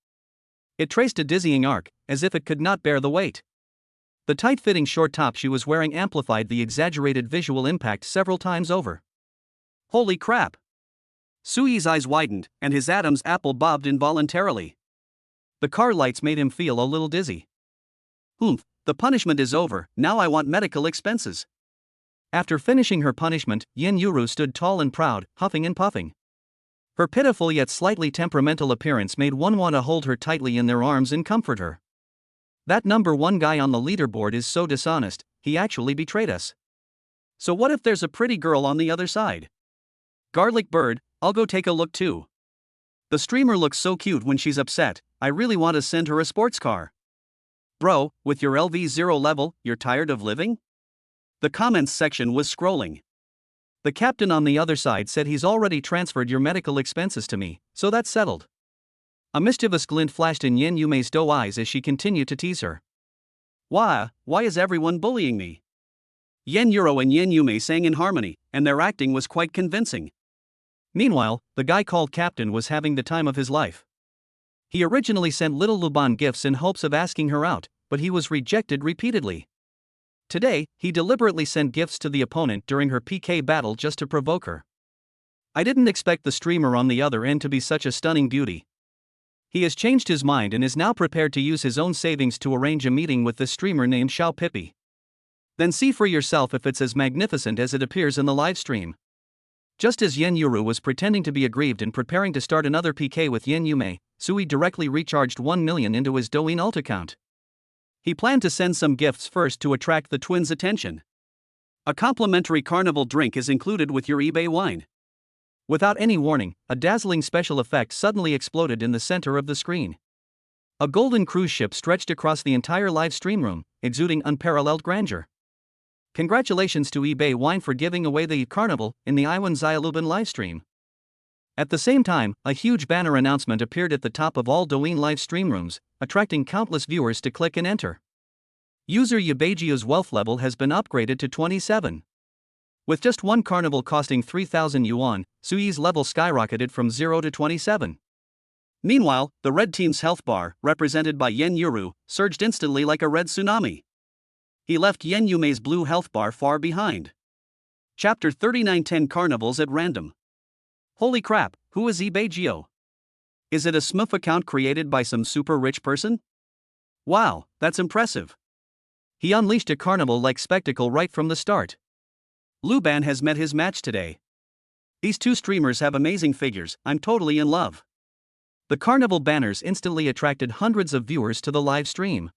It traced a dizzying arc, as if it could not bear the weight. The tight-fitting short top she was wearing amplified the exaggerated visual impact several times over. Holy crap! Sui's eyes widened, and his Adam's apple bobbed involuntarily. The car lights made him feel a little dizzy. The punishment is over, now I want medical expenses. After finishing her punishment, Yin Yuru stood tall and proud, huffing and puffing. Her pitiful yet slightly temperamental appearance made one want to hold her tightly in their arms and comfort her. That number one guy on the leaderboard is so dishonest, he actually betrayed us. So what if there's a pretty girl on the other side? Garlic bird, I'll go take a look too. The streamer looks so cute when she's upset, I really want to send her a sports car. Bro, with your LV0 level, you're tired of living? The comments section was scrolling. The captain on the other side said he's already transferred your medical expenses to me, so that's settled. A mischievous glint flashed in Yin Yume's doe eyes as she continued to tease her. Why is everyone bullying me? Yen Yuro and Yin Yume sang in harmony, and their acting was quite convincing. Meanwhile, the guy called Captain was having the time of his life. He originally sent little Luban gifts in hopes of asking her out, but he was rejected repeatedly. Today, he deliberately sent gifts to the opponent during her PK battle just to provoke her. I didn't expect the streamer on the other end to be such a stunning beauty. He has changed his mind and is now prepared to use his own savings to arrange a meeting with this streamer named Xiao Pippi. Then see for yourself if it's as magnificent as it appears in the live stream. Just as Yen Yuru was pretending to be aggrieved and preparing to start another PK with Yin Yume, Sui directly recharged 1 million into his Douyin alt account. He planned to send some gifts first to attract the twins' attention. A complimentary carnival drink is included with your eBay wine. Without any warning, a dazzling special effect suddenly exploded in the center of the screen. A golden cruise ship stretched across the entire live stream room, exuding unparalleled grandeur. Congratulations to eBay Wine for giving away the carnival in the Iwan Xiaolubin livestream. At the same time, a huge banner announcement appeared at the top of all Douyin live stream rooms, attracting countless viewers to click and enter. User Yabejiu's wealth level has been upgraded to 27. With just one carnival costing 3,000 yuan, Sui's level skyrocketed from 0 to 27. Meanwhile, the red team's health bar, represented by Yen Yuru, surged instantly like a red tsunami. He left Yen Yume's blue health bar far behind. Chapter 39: 10 Carnivals at Random. Holy crap, who is Ibejio? Is it a smurf account created by some super rich person? Wow, that's impressive. He unleashed a carnival-like spectacle right from the start. Luban has met his match today. These two streamers have amazing figures, I'm totally in love. The carnival banners instantly attracted hundreds of viewers to the live stream.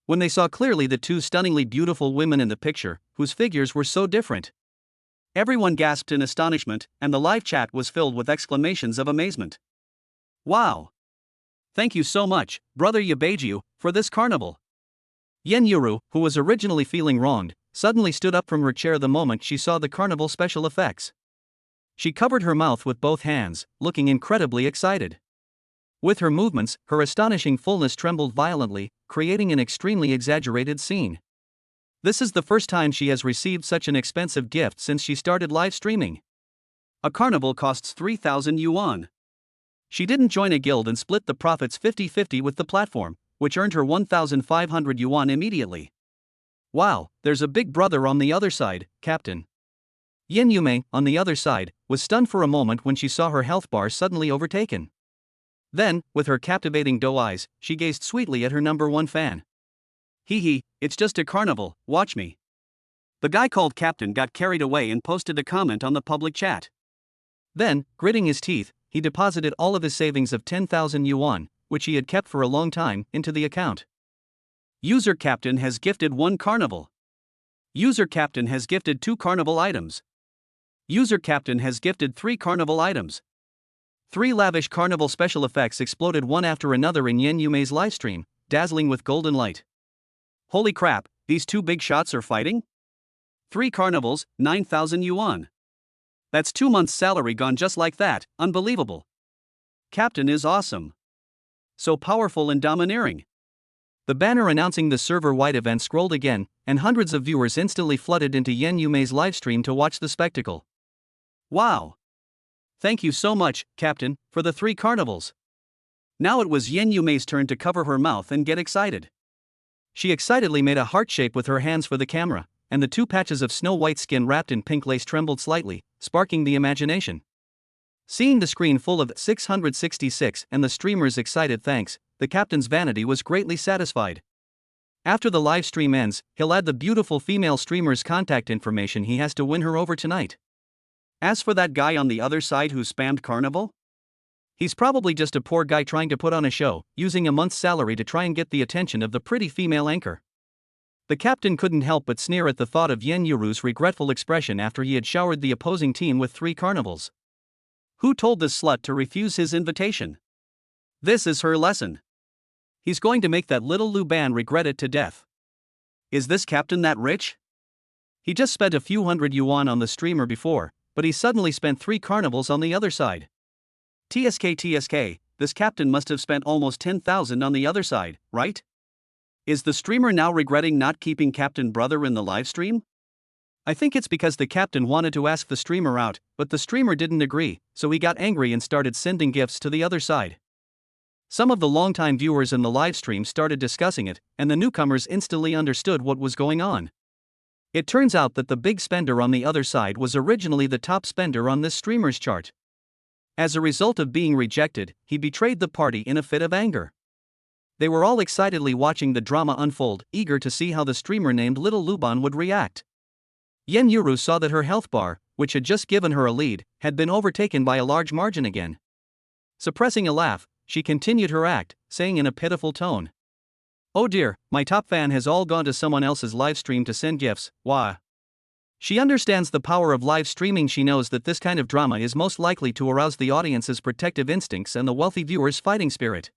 When they saw clearly the two stunningly beautiful women in the picture, whose figures were so different, everyone gasped in astonishment, and the live chat was filled with exclamations of amazement. Wow! Thank you so much, brother Yabejiu, for this carnival. Yen Yuru, who was originally feeling wronged, suddenly stood up from her chair the moment she saw the carnival special effects. She covered her mouth with both hands, looking incredibly excited. With her movements, her astonishing fullness trembled violently, creating an extremely exaggerated scene. This is the first time she has received such an expensive gift since she started live streaming. A carnival costs 3,000 yuan. She didn't join a guild and split the profits 50-50 with the platform, which earned her 1,500 yuan immediately. Wow, there's a big brother on the other side, Captain. Yin Yume, on the other side, was stunned for a moment when she saw her health bar suddenly overtaken. Then, with her captivating doe eyes, she gazed sweetly at her number one fan. Hee hee, it's just a carnival, watch me. The guy called Captain got carried away and posted a comment on the public chat. Then, gritting his teeth, he deposited all of his savings of 10,000 yuan, which he had kept for a long time, into the account. User Captain has gifted 1 carnival. User Captain has gifted 2 carnival items. User Captain has gifted 3 carnival items. 3 lavish carnival special effects exploded one after another in Yen Yume's livestream, dazzling with golden light. Holy crap, these 2 big shots are fighting? 3 carnivals, 9,000 yuan. That's 2 months' salary gone just like that, unbelievable. Captain is awesome. So powerful and domineering. The banner announcing the server-wide event scrolled again, and hundreds of viewers instantly flooded into Yen Yume's livestream to watch the spectacle. Wow! Thank you so much, Captain, for the 3 carnivals. Now it was Yen Yume's turn to cover her mouth and get excited. She excitedly made a heart shape with her hands for the camera, and the 2 patches of snow-white skin wrapped in pink lace trembled slightly, sparking the imagination. Seeing the screen full of 666 and the streamer's excited thanks, the captain's vanity was greatly satisfied. After the live stream ends, he'll add the beautiful female streamer's contact information he has to win her over tonight. As for that guy on the other side who spammed Carnival? He's probably just a poor guy trying to put on a show, using a month's salary to try and get the attention of the pretty female anchor. The captain couldn't help but sneer at the thought of Yen Yuru's regretful expression after he had showered the opposing team with 3 carnivals. Who told this slut to refuse his invitation? This is her lesson. He's going to make that little Luban regret it to death. Is this captain that rich? He just spent a few hundred yuan on the streamer before, but he suddenly spent 3 carnivals on the other side. TSK, this captain must have spent almost 10,000 on the other side, right? Is the streamer now regretting not keeping Captain Brother in the livestream? I think it's because the captain wanted to ask the streamer out, but the streamer didn't agree, so he got angry and started sending gifts to the other side. Some of the longtime viewers in the livestream started discussing it, and the newcomers instantly understood what was going on. It turns out that the big spender on the other side was originally the top spender on this streamer's chart. As a result of being rejected, he betrayed the party in a fit of anger. They were all excitedly watching the drama unfold, eager to see how the streamer named Little Luban would react. Yen Yuru saw that her health bar, which had just given her a lead, had been overtaken by a large margin again. Suppressing a laugh, she continued her act, saying in a pitiful tone, "Oh dear, my top fan has all gone to someone else's live stream to send gifts, wah." She understands the power of live streaming. She knows that this kind of drama is most likely to arouse the audience's protective instincts and the wealthy viewer's fighting spirit.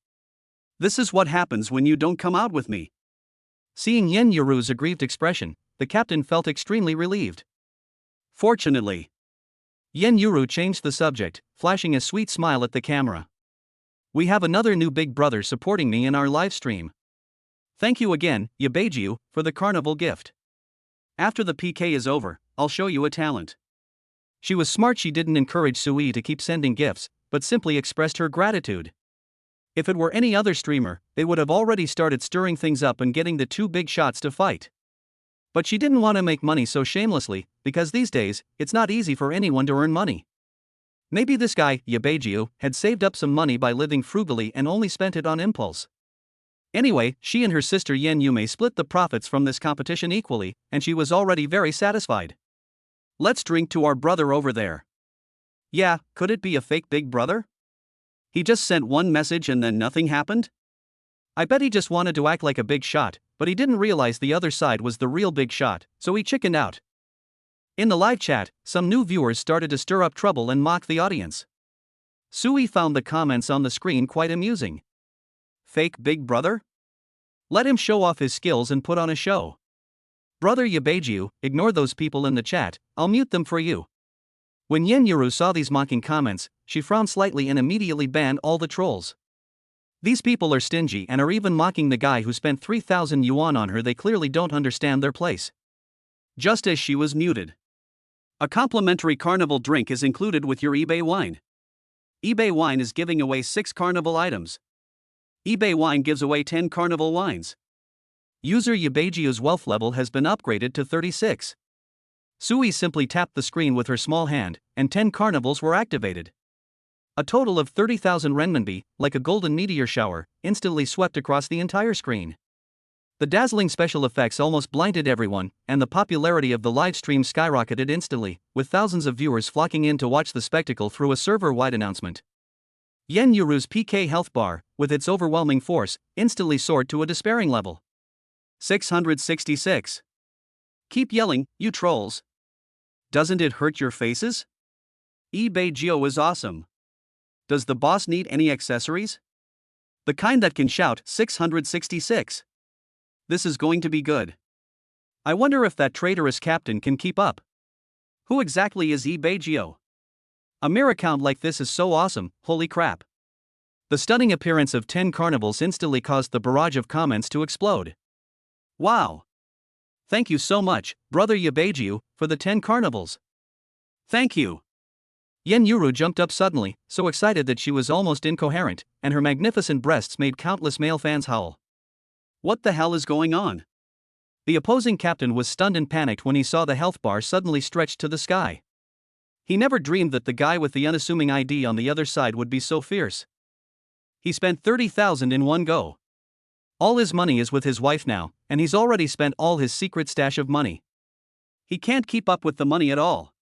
This is what happens when you don't come out with me. Seeing Yen Yuru's aggrieved expression, the captain felt extremely relieved. Fortunately, Yen Yuru changed the subject, flashing a sweet smile at the camera. "We have another new big brother supporting me in our live stream. Thank you again, Yabejiu, for the carnival gift. After the PK is over, I'll show you a talent." She was smart. She didn't encourage Sui to keep sending gifts, but simply expressed her gratitude. If it were any other streamer, they would have already started stirring things up and getting the 2 big shots to fight. But she didn't want to make money so shamelessly, because these days, it's not easy for anyone to earn money. Maybe this guy, Yabejiu, had saved up some money by living frugally and only spent it on impulse. Anyway, she and her sister Yen Yume split the profits from this competition equally, and she was already very satisfied. "Let's drink to our brother over there." Yeah, could it be a fake big brother? He just sent one message and then nothing happened? I bet he just wanted to act like a big shot, but he didn't realize the other side was the real big shot, so he chickened out. In the live chat, some new viewers started to stir up trouble and mock the audience. Sui found the comments on the screen quite amusing. Fake big brother? Let him show off his skills and put on a show. Brother Yabejiu, ignore those people in the chat, I'll mute them for you. When Yen Yuru saw these mocking comments, she frowned slightly and immediately banned all the trolls. These people are stingy and are even mocking the guy who spent 3,000 yuan on her. They clearly don't understand their place. Just as she was muted, a complimentary carnival drink is included with your eBay wine. eBay Wine is giving away 6 carnival items. eBay Wine gives away 10 carnival wines. User Yabejiu's wealth level has been upgraded to 36. Sui simply tapped the screen with her small hand, and 10 carnivals were activated. A total of 30,000 renminbi, like a golden meteor shower, instantly swept across the entire screen. The dazzling special effects almost blinded everyone, and the popularity of the live stream skyrocketed instantly, with thousands of viewers flocking in to watch the spectacle through a server-wide announcement. Yen Yuru's PK health bar, with its overwhelming force, instantly soared to a despairing level. 666. Keep yelling, you trolls. Doesn't it hurt your faces? eBay Geo is awesome. Does the boss need any accessories? The kind that can shout 666. This is going to be good. I wonder if that traitorous captain can keep up. Who exactly is eBay Geo? A mere account like this is so awesome, holy crap. The stunning appearance of 10 carnivals instantly caused the barrage of comments to explode. Wow. Thank you so much, brother Yabejiu, for the 10 carnivals. Thank you. Yen Yuru jumped up suddenly, so excited that she was almost incoherent, and her magnificent breasts made countless male fans howl. What the hell is going on? The opposing captain was stunned and panicked when he saw the health bar suddenly stretched to the sky. He never dreamed that the guy with the unassuming ID on the other side would be so fierce. He spent 30,000 in one go. All his money is with his wife now, and he's already spent all his secret stash of money. He can't keep up with the money at all.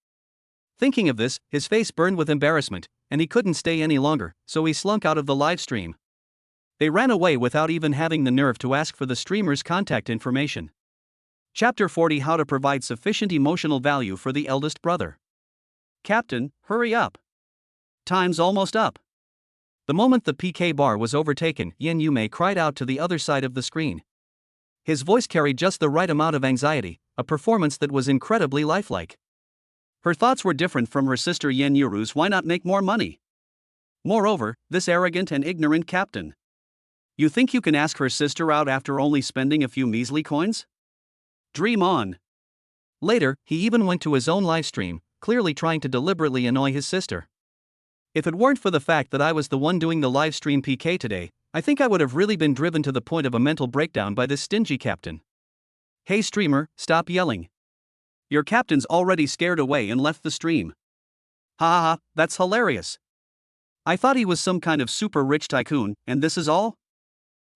Thinking of this, his face burned with embarrassment, and he couldn't stay any longer, so he slunk out of the live stream. They ran away without even having the nerve to ask for the streamer's contact information. Chapter 40: How to provide sufficient emotional value for the eldest brother. Captain, hurry up. Time's almost up. The moment the PK bar was overtaken, Yen Yume cried out to the other side of the screen. His voice carried just the right amount of anxiety, a performance that was incredibly lifelike. Her thoughts were different from her sister Yen Yuru's. Why not make more money? Moreover, this arrogant and ignorant captain. You think you can ask her sister out after only spending a few measly coins? Dream on. Later, he even went to his own live stream, clearly trying to deliberately annoy his sister. If it weren't for the fact that I was the one doing the live stream PK today, I think I would have really been driven to the point of a mental breakdown by this stingy captain. Hey streamer, stop yelling. Your captain's already scared away and left the stream. Ha ha ha, that's hilarious. I thought he was some kind of super rich tycoon, and this is all?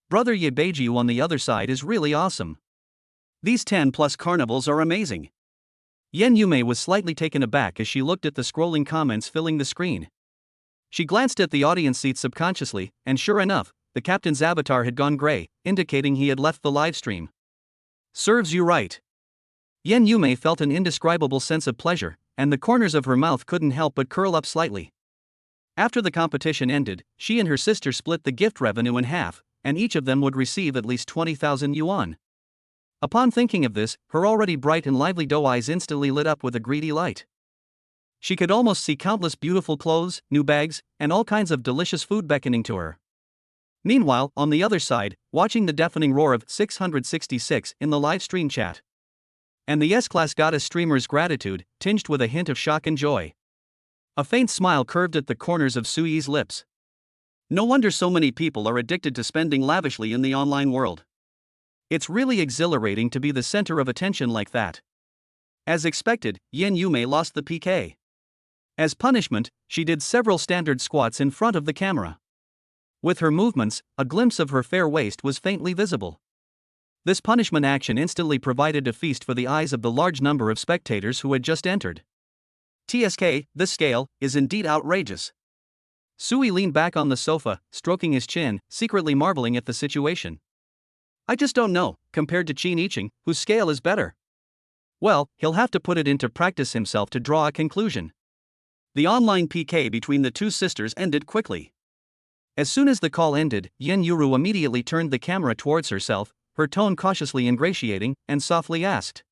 Brother Yebeiju on the other side is really awesome. These 10+ carnivals are amazing. Yen Yume was slightly taken aback as she looked at the scrolling comments filling the screen. She glanced at the audience seats subconsciously, and sure enough, the captain's avatar had gone gray, indicating he had left the livestream. Serves you right. Yen Yume felt an indescribable sense of pleasure, and the corners of her mouth couldn't help but curl up slightly. After the competition ended, she and her sister split the gift revenue in half, and each of them would receive at least 20,000 yuan. Upon thinking of this, her already bright and lively doe eyes instantly lit up with a greedy light. She could almost see countless beautiful clothes, new bags, and all kinds of delicious food beckoning to her. Meanwhile, on the other side, watching the deafening roar of 666 in the live stream chat. And the S-Class Goddess streamer's gratitude, tinged with a hint of shock and joy. A faint smile curved at the corners of Sui's lips. No wonder so many people are addicted to spending lavishly in the online world. It's really exhilarating to be the center of attention like that. As expected, Yen Yume lost the PK. As punishment, she did several standard squats in front of the camera. With her movements, a glimpse of her fair waist was faintly visible. This punishment action instantly provided a feast for the eyes of the large number of spectators who had just entered. TSK, this scale is indeed outrageous. Sui leaned back on the sofa, stroking his chin, secretly marveling at the situation. I just don't know, compared to Qin Yiqing, whose scale is better. Well, he'll have to put it into practice himself to draw a conclusion. The online PK between the two sisters ended quickly. As soon as the call ended, Yen Yuru immediately turned the camera towards herself, her tone cautiously ingratiating, and softly asked,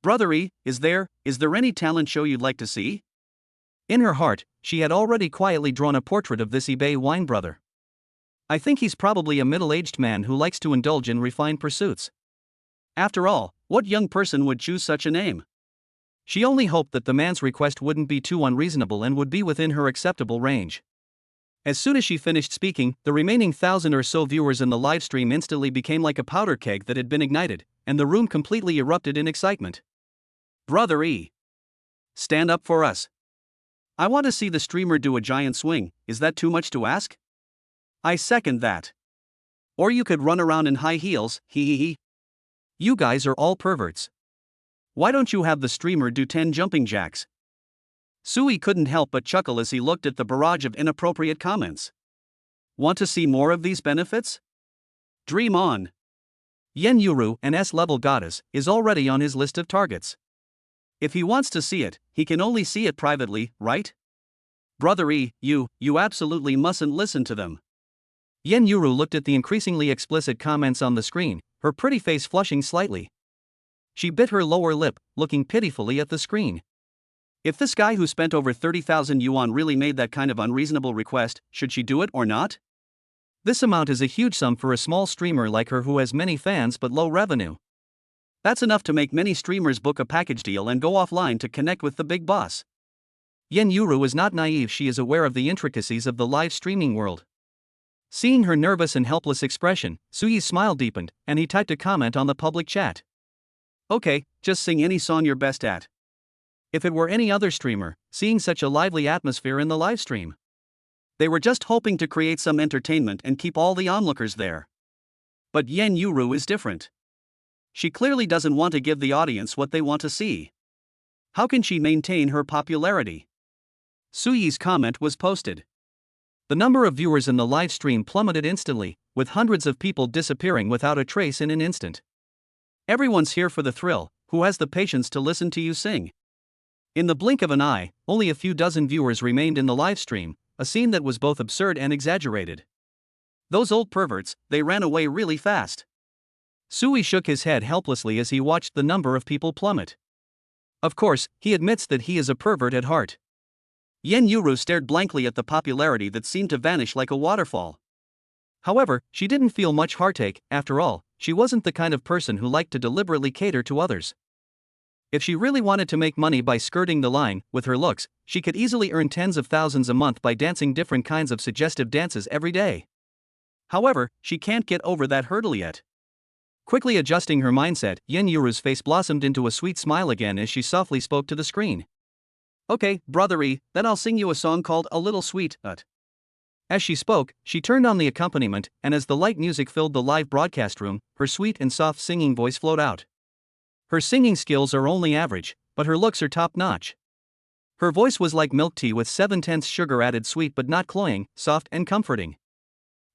Brother E, is there any talent show you'd like to see? In her heart, she had already quietly drawn a portrait of this eBay wine brother. I think he's probably a middle-aged man who likes to indulge in refined pursuits. After all, what young person would choose such a name? She only hoped that the man's request wouldn't be too unreasonable and would be within her acceptable range. As soon as she finished speaking, the remaining 1,000 or so viewers in the livestream instantly became like a powder keg that had been ignited, and the room completely erupted in excitement. Brother E, stand up for us. I want to see the streamer do a giant swing. Is that too much to ask? I second that. Or you could run around in high heels, hee hee hee. You guys are all perverts. Why don't you have the streamer do 10 jumping jacks? Sui couldn't help but chuckle as he looked at the barrage of inappropriate comments. Want to see more of these benefits? Dream on. Yen Yuru, an S-level goddess, is already on his list of targets. If he wants to see it, he can only see it privately, right? Brother E, you absolutely mustn't listen to them. Yen Yuru looked at the increasingly explicit comments on the screen, her pretty face flushing slightly. She bit her lower lip, looking pitifully at the screen. If this guy who spent over 30,000 yuan really made that kind of unreasonable request, should she do it or not? This amount is a huge sum for a small streamer like her who has many fans but low revenue. That's enough to make many streamers book a package deal and go offline to connect with the big boss. Yen Yuru is not naive, she is aware of the intricacies of the live streaming world. Seeing her nervous and helpless expression, Sui's smile deepened, and he typed a comment on the public chat. Okay, just sing any song you're best at. If it were any other streamer, seeing such a lively atmosphere in the livestream. They were just hoping to create some entertainment and keep all the onlookers there. But Yen Yuru is different. She clearly doesn't want to give the audience what they want to see. How can she maintain her popularity? Suyi's comment was posted. The number of viewers in the live stream plummeted instantly, with hundreds of people disappearing without a trace in an instant. Everyone's here for the thrill. Who has the patience to listen to you sing? In the blink of an eye, only a few dozen viewers remained in the live stream, a scene that was both absurd and exaggerated. Those old perverts, they ran away really fast. Suyi shook his head helplessly as he watched the number of people plummet. Of course, he admits that he is a pervert at heart. Yen Yuru stared blankly at the popularity that seemed to vanish like a waterfall. However, she didn't feel much heartache. After all, she wasn't the kind of person who liked to deliberately cater to others. If she really wanted to make money by skirting the line with her looks, she could easily earn tens of thousands a month by dancing different kinds of suggestive dances every day. However, she can't get over that hurdle yet. Quickly adjusting her mindset, Yen Yuru's face blossomed into a sweet smile again as she softly spoke to the screen. Okay, brothery, then I'll sing you a song called A Little Sweet. As she spoke, she turned on the accompaniment, and as the light music filled the live broadcast room, her sweet and soft singing voice flowed out. Her singing skills are only average, but her looks are top-notch. Her voice was like milk tea with 7/10 sugar added, sweet but not cloying, soft and comforting.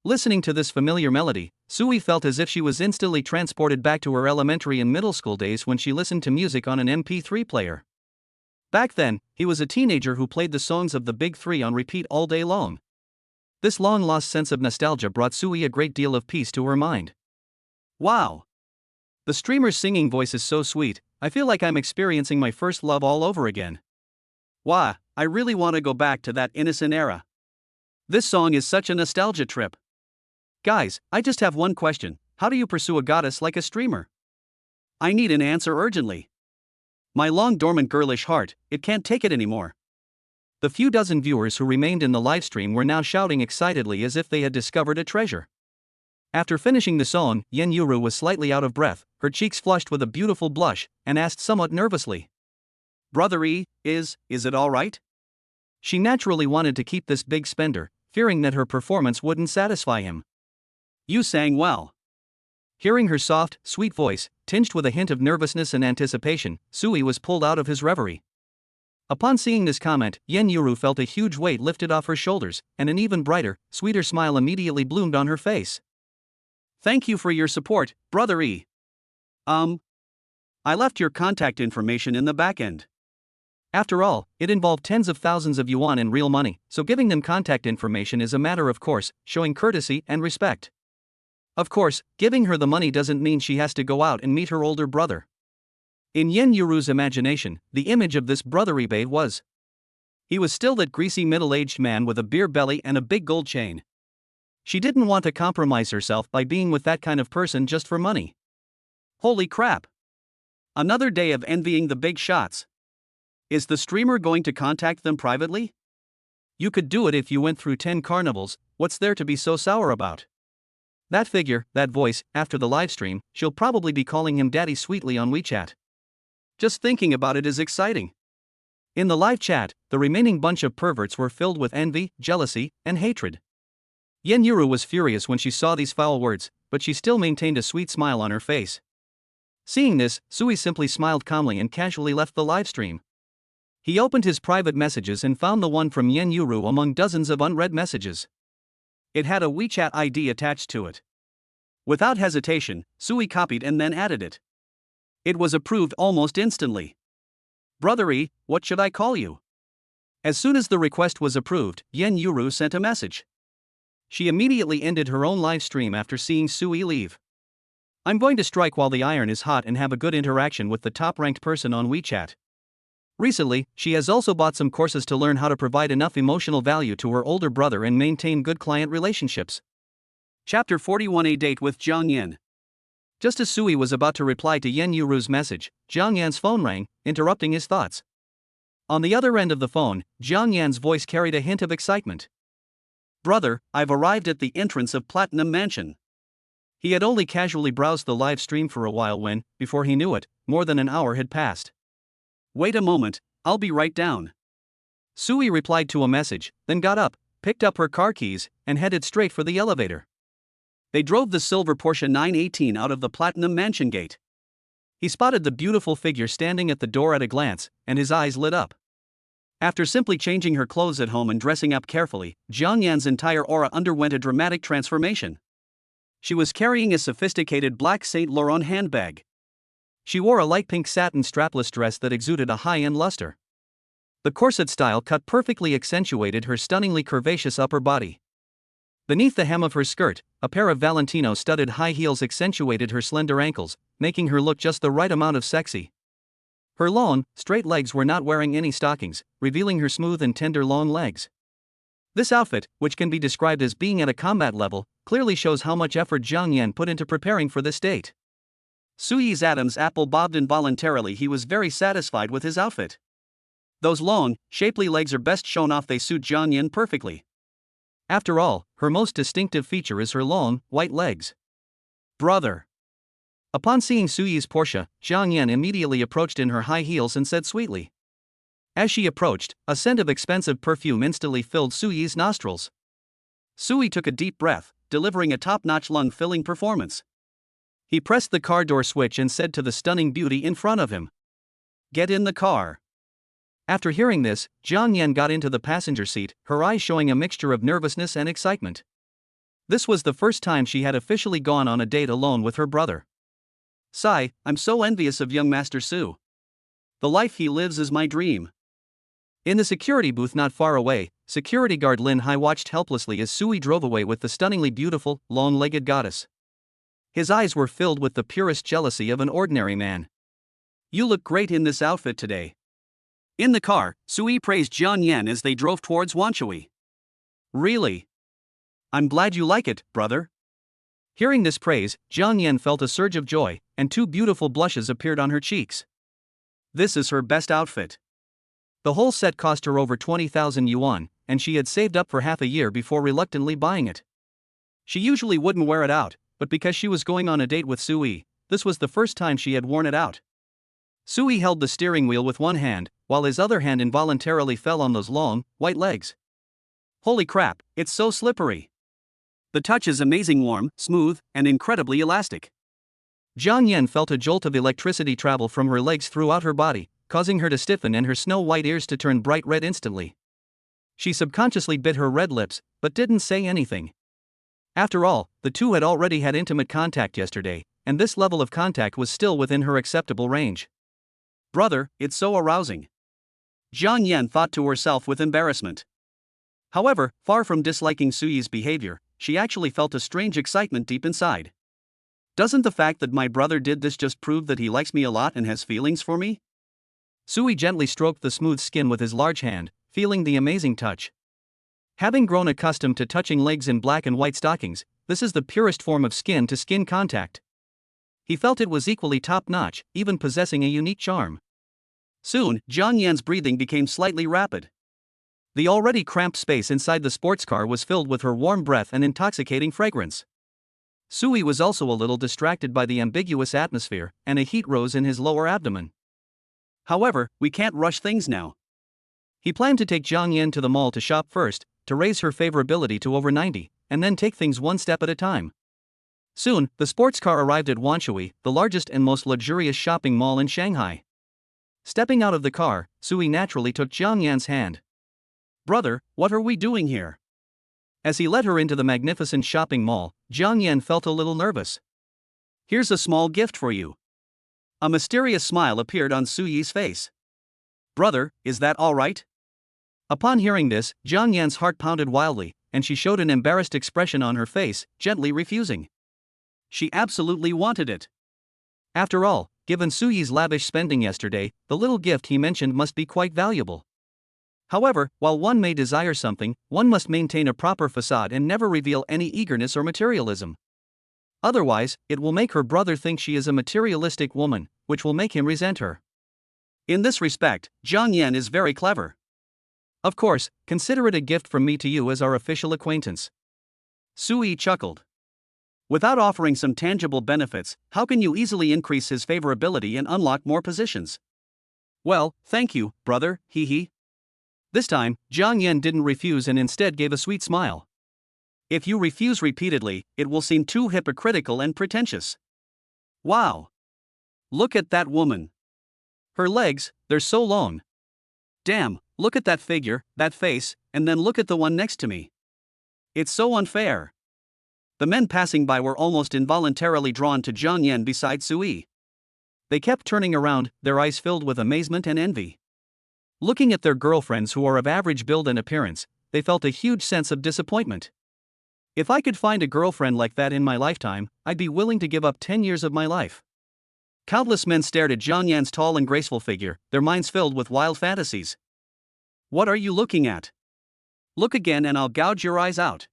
Listening to this familiar melody, Suyi felt as if she was instantly transported back to her elementary and middle school days when she listened to music on an MP3 player. Back then, he was a teenager who played the songs of the Big Three on repeat all day long. This long-lost sense of nostalgia brought Suyi a great deal of peace to her mind. Wow! The streamer's singing voice is so sweet, I feel like I'm experiencing my first love all over again. Wow, I really want to go back to that innocent era. This song is such a nostalgia trip. Guys, I just have one question. How do you pursue a goddess like a streamer? I need an answer urgently. My long dormant girlish heart, it can't take it anymore. The few dozen viewers who remained in the livestream were now shouting excitedly as if they had discovered a treasure. After finishing the song, Yen Yuru was slightly out of breath, her cheeks flushed with a beautiful blush, and asked somewhat nervously. Brothery, is it alright? She naturally wanted to keep this big spender, fearing that her performance wouldn't satisfy him. You sang well. Hearing her soft, sweet voice, tinged with a hint of nervousness and anticipation, Suyi was pulled out of his reverie. Upon seeing this comment, Yen Yuru felt a huge weight lifted off her shoulders, and an even brighter, sweeter smile immediately bloomed on her face. Thank you for your support, brothery. I left your contact information in the back end. After all, it involved tens of thousands of yuan in real money, so giving them contact information is a matter of course, showing courtesy and respect. Of course, giving her the money doesn't mean she has to go out and meet her older brother. In Yen Yuru's imagination, the image of this brothery babe was. He was still that greasy middle-aged man with a beer belly and a big gold chain. She didn't want to compromise herself by being with that kind of person just for money. Holy crap! Another day of envying the big shots. Is the streamer going to contact them privately? You could do it if you went through 10 carnivals, what's there to be so sour about? That figure, that voice, after the livestream, she'll probably be calling him daddy sweetly on WeChat. Just thinking about it is exciting. In the live chat, the remaining bunch of perverts were filled with envy, jealousy, and hatred. Yen Yuru was furious when she saw these foul words, but she still maintained a sweet smile on her face. Seeing this, Suyi simply smiled calmly and casually left the livestream. He opened his private messages and found the one from Yen Yuru among dozens of unread messages. It had a WeChat ID attached to it. Without hesitation, Suyi copied and then added it. It was approved almost instantly. Brothery, what should I call you? As soon as the request was approved, Yen Yuru sent a message. She immediately ended her own live stream after seeing Suyi leave. I'm going to strike while the iron is hot and have a good interaction with the top-ranked person on WeChat. Recently, she has also bought some courses to learn how to provide enough emotional value to her older brother and maintain good client relationships. Chapter 41: A Date with Jiang Yan. Just as Suyi was about to reply to Yen Yuru's message, Jiang Yan's phone rang, interrupting his thoughts. On the other end of the phone, Jiang Yan's voice carried a hint of excitement. Brother, I've arrived at the entrance of Platinum Mansion. He had only casually browsed the live stream for a while when, before he knew it, more than an hour had passed. Wait a moment, I'll be right down. Suyi replied to a message, then got up, picked up her car keys, and headed straight for the elevator. They drove the silver Porsche 918 out of the Platinum Mansion gate. He spotted the beautiful figure standing at the door at a glance, and his eyes lit up. After simply changing her clothes at home and dressing up carefully, Jiang Yan's entire aura underwent a dramatic transformation. She was carrying a sophisticated black Saint Laurent handbag. She wore a light pink satin strapless dress that exuded a high-end luster. The corset style cut perfectly accentuated her stunningly curvaceous upper body. Beneath the hem of her skirt, a pair of Valentino studded high heels accentuated her slender ankles, making her look just the right amount of sexy. Her long, straight legs were not wearing any stockings, revealing her smooth and tender long legs. This outfit, which can be described as being at a combat level, clearly shows how much effort Jiang Yan put into preparing for this date. Suyi's Adam's apple bobbed involuntarily. He was very satisfied with his outfit. Those long, shapely legs are best shown off. They suit Jiang Yan perfectly. After all, her most distinctive feature is her long, white legs. Brother. Upon seeing Suyi's Porsche, Jiang Yan immediately approached in her high heels and said sweetly. As she approached, a scent of expensive perfume instantly filled Suyi's nostrils. Suyi took a deep breath, delivering a top-notch lung-filling performance. He pressed the car door switch and said to the stunning beauty in front of him, "Get in the car." After hearing this, Jiang Yan got into the passenger seat, her eyes showing a mixture of nervousness and excitement. This was the first time she had officially gone on a date alone with her brother. Sigh, I'm so envious of young Master Su. The life he lives is my dream. In the security booth not far away, security guard Lin Hai watched helplessly as Suyi drove away with the stunningly beautiful, long-legged goddess. His eyes were filled with the purest jealousy of an ordinary man. You look great in this outfit today. In the car, Suyi praised Jiang Yan as they drove towards Wanshui. Really? I'm glad you like it, brother. Hearing this praise, Jiang Yan felt a surge of joy, and two beautiful blushes appeared on her cheeks. This is her best outfit. The whole set cost her over 20,000 yuan, and she had saved up for half a year before reluctantly buying it. She usually wouldn't wear it out, but because she was going on a date with Suyi, this was the first time she had worn it out. Suyi held the steering wheel with one hand, while his other hand involuntarily fell on those long, white legs. Holy crap, it's so slippery. The touch is amazing, warm, smooth, and incredibly elastic. Jiang Yan felt a jolt of electricity travel from her legs throughout her body, causing her to stiffen and her snow-white ears to turn bright red instantly. She subconsciously bit her red lips, but didn't say anything. After all, the two had already had intimate contact yesterday, and this level of contact was still within her acceptable range. Brother, it's so arousing. Jiang Yan thought to herself with embarrassment. However, far from disliking Suyi's behavior, she actually felt a strange excitement deep inside. Doesn't the fact that my brother did this just prove that he likes me a lot and has feelings for me? Suyi gently stroked the smooth skin with his large hand, feeling the amazing touch. Having grown accustomed to touching legs in black and white stockings, this is the purest form of skin-to-skin contact. He felt it was equally top-notch, even possessing a unique charm. Soon, Jiang Yan's breathing became slightly rapid. The already cramped space inside the sports car was filled with her warm breath and intoxicating fragrance. Suyi was also a little distracted by the ambiguous atmosphere, and a heat rose in his lower abdomen. However, we can't rush things now. He planned to take Jiang Yan to the mall to shop first, to raise her favorability to over 90, and then take things one step at a time. Soon, the sports car arrived at Wanshui, the largest and most luxurious shopping mall in Shanghai. Stepping out of the car, Suyi naturally took Jiang Yan's hand. Brother, what are we doing here? As he led her into the magnificent shopping mall, Jiang Yan felt a little nervous. Here's a small gift for you. A mysterious smile appeared on Suyi's face. Brother, is that all right? Upon hearing this, Jiang Yan's heart pounded wildly, and she showed an embarrassed expression on her face, gently refusing. She absolutely wanted it. After all, given Suyi's lavish spending yesterday, the little gift he mentioned must be quite valuable. However, while one may desire something, one must maintain a proper facade and never reveal any eagerness or materialism. Otherwise, it will make her brother think she is a materialistic woman, which will make him resent her. In this respect, Jiang Yan is very clever. Of course, consider it a gift from me to you as our official acquaintance. Suyi chuckled. Without offering some tangible benefits, how can you easily increase his favorability and unlock more positions? Well, thank you, brother, hee. This time, Jiang Yan didn't refuse and instead gave a sweet smile. If you refuse repeatedly, it will seem too hypocritical and pretentious. Wow! Look at that woman. Her legs, they're so long. Damn, look at that figure, that face, and then look at the one next to me. It's so unfair. The men passing by were almost involuntarily drawn to Jiang Yan beside Sui. They kept turning around, their eyes filled with amazement and envy. Looking at their girlfriends who are of average build and appearance, they felt a huge sense of disappointment. If I could find a girlfriend like that in my lifetime, I'd be willing to give up 10 years of my life. Countless men stared at Jiang Yan's tall and graceful figure, their minds filled with wild fantasies. What are you looking at? Look again and I'll gouge your eyes out.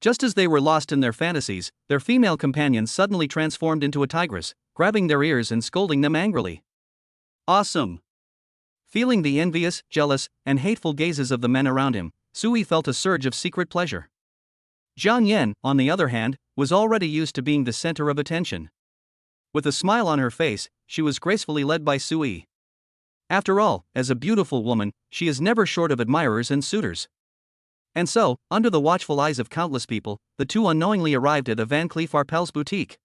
Just as they were lost in their fantasies, their female companions suddenly transformed into a tigress, grabbing their ears and scolding them angrily. Awesome! Feeling the envious, jealous, and hateful gazes of the men around him, Sui felt a surge of secret pleasure. Jiang Yan, on the other hand, was already used to being the center of attention. With a smile on her face, she was gracefully led by Sui. After all, as a beautiful woman, she is never short of admirers and suitors. And so, under the watchful eyes of countless people, the two unknowingly arrived at a Van Cleef Arpels boutique.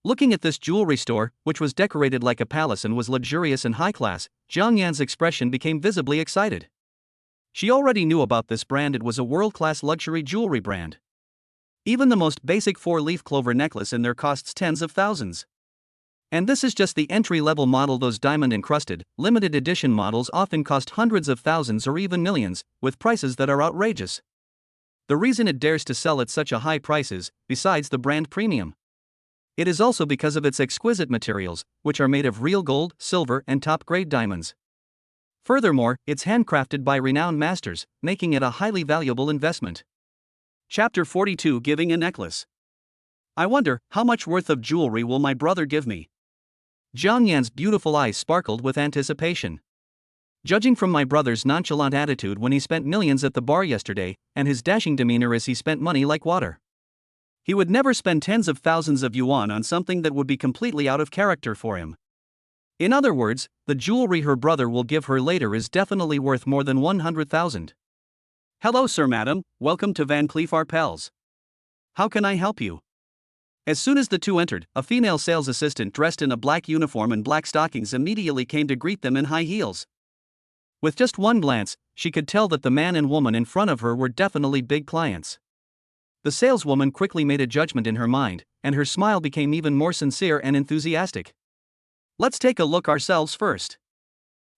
Looking at this jewelry store, which was decorated like a palace and was luxurious and high class, Jiang Yan's expression became visibly excited. She already knew about this brand. It was a world-class luxury jewelry brand. Even the most basic 4-leaf clover necklace in there costs tens of thousands. And this is just the entry-level model. Those diamond-encrusted, limited edition models often cost hundreds of thousands or even millions, with prices that are outrageous. The reason it dares to sell at such a high price is, besides the brand premium, it is also because of its exquisite materials, which are made of real gold, silver, and top-grade diamonds. Furthermore, it's handcrafted by renowned masters, making it a highly valuable investment. Chapter 42: Giving a Necklace. I wonder, how much worth of jewelry will my brother give me? Jiang Yan's beautiful eyes sparkled with anticipation. Judging from my brother's nonchalant attitude when he spent millions at the bar yesterday, and his dashing demeanor as he spent money like water, he would never spend tens of thousands of yuan on something that would be completely out of character for him. In other words, the jewelry her brother will give her later is definitely worth more than 100,000. Hello sir, madam, welcome to Van Cleef Arpels. How can I help you? As soon as the two entered, a female sales assistant dressed in a black uniform and black stockings immediately came to greet them in high heels. With just one glance, she could tell that the man and woman in front of her were definitely big clients. The saleswoman quickly made a judgment in her mind, and her smile became even more sincere and enthusiastic. Let's take a look ourselves first.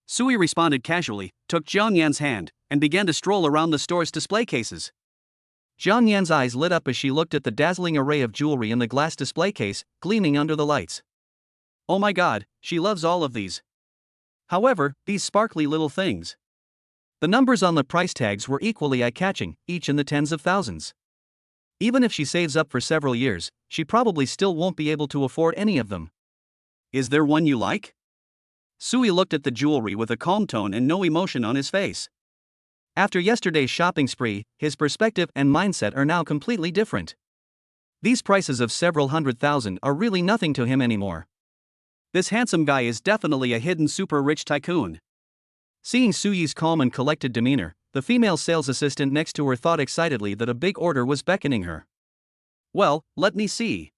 Sui responded casually, took Jiang Yan's hand, and began to stroll around the store's display cases. Jiang Yan's eyes lit up as she looked at the dazzling array of jewelry in the glass display case, gleaming under the lights. Oh my god, she loves all of these. However, these sparkly little things. The numbers on the price tags were equally eye-catching, each in the tens of thousands. Even if she saves up for several years, she probably still won't be able to afford any of them. Is there one you like? Sui looked at the jewelry with a calm tone and no emotion on his face. After yesterday's shopping spree, his perspective and mindset are now completely different. These prices of several $100,000 are really nothing to him anymore. This handsome guy is definitely a hidden super rich tycoon. Seeing Sui's calm and collected demeanor, the female sales assistant next to her thought excitedly that a big order was beckoning her. Well, let me see.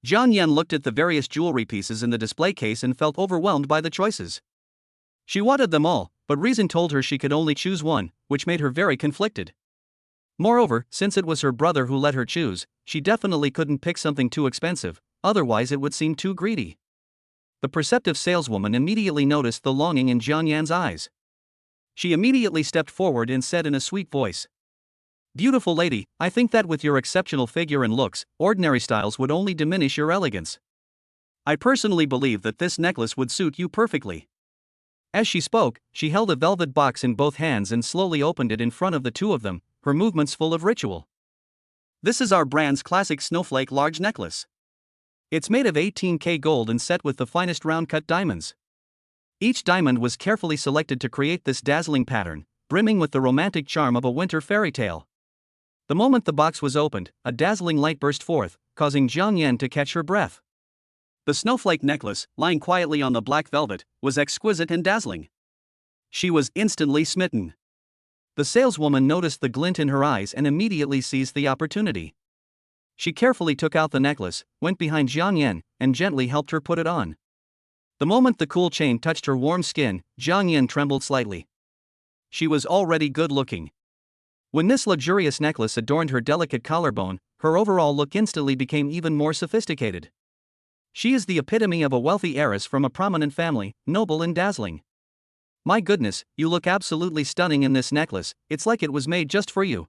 Jiang Yan looked at the various jewelry pieces in the display case and felt overwhelmed by the choices. She wanted them all, but reason told her she could only choose one, which made her very conflicted. Moreover, since it was her brother who let her choose, she definitely couldn't pick something too expensive, otherwise it would seem too greedy. The perceptive saleswoman immediately noticed the longing in Jiang Yan's eyes. She immediately stepped forward and said in a sweet voice, "Beautiful lady, I think that with your exceptional figure and looks, ordinary styles would only diminish your elegance. I personally believe that this necklace would suit you perfectly." As she spoke, she held a velvet box in both hands and slowly opened it in front of the two of them, her movements full of ritual. This is our brand's classic snowflake large necklace. It's made of 18K gold and set with the finest round-cut diamonds. Each diamond was carefully selected to create this dazzling pattern, brimming with the romantic charm of a winter fairy tale. The moment the box was opened, a dazzling light burst forth, causing Jiang Yan to catch her breath. The snowflake necklace, lying quietly on the black velvet, was exquisite and dazzling. She was instantly smitten. The saleswoman noticed the glint in her eyes and immediately seized the opportunity. She carefully took out the necklace, went behind Jiang Yan, and gently helped her put it on. The moment the cool chain touched her warm skin, Jiang Yan trembled slightly. She was already good-looking. When this luxurious necklace adorned her delicate collarbone, her overall look instantly became even more sophisticated. She is the epitome of a wealthy heiress from a prominent family, noble and dazzling. My goodness, you look absolutely stunning in this necklace, it's like it was made just for you.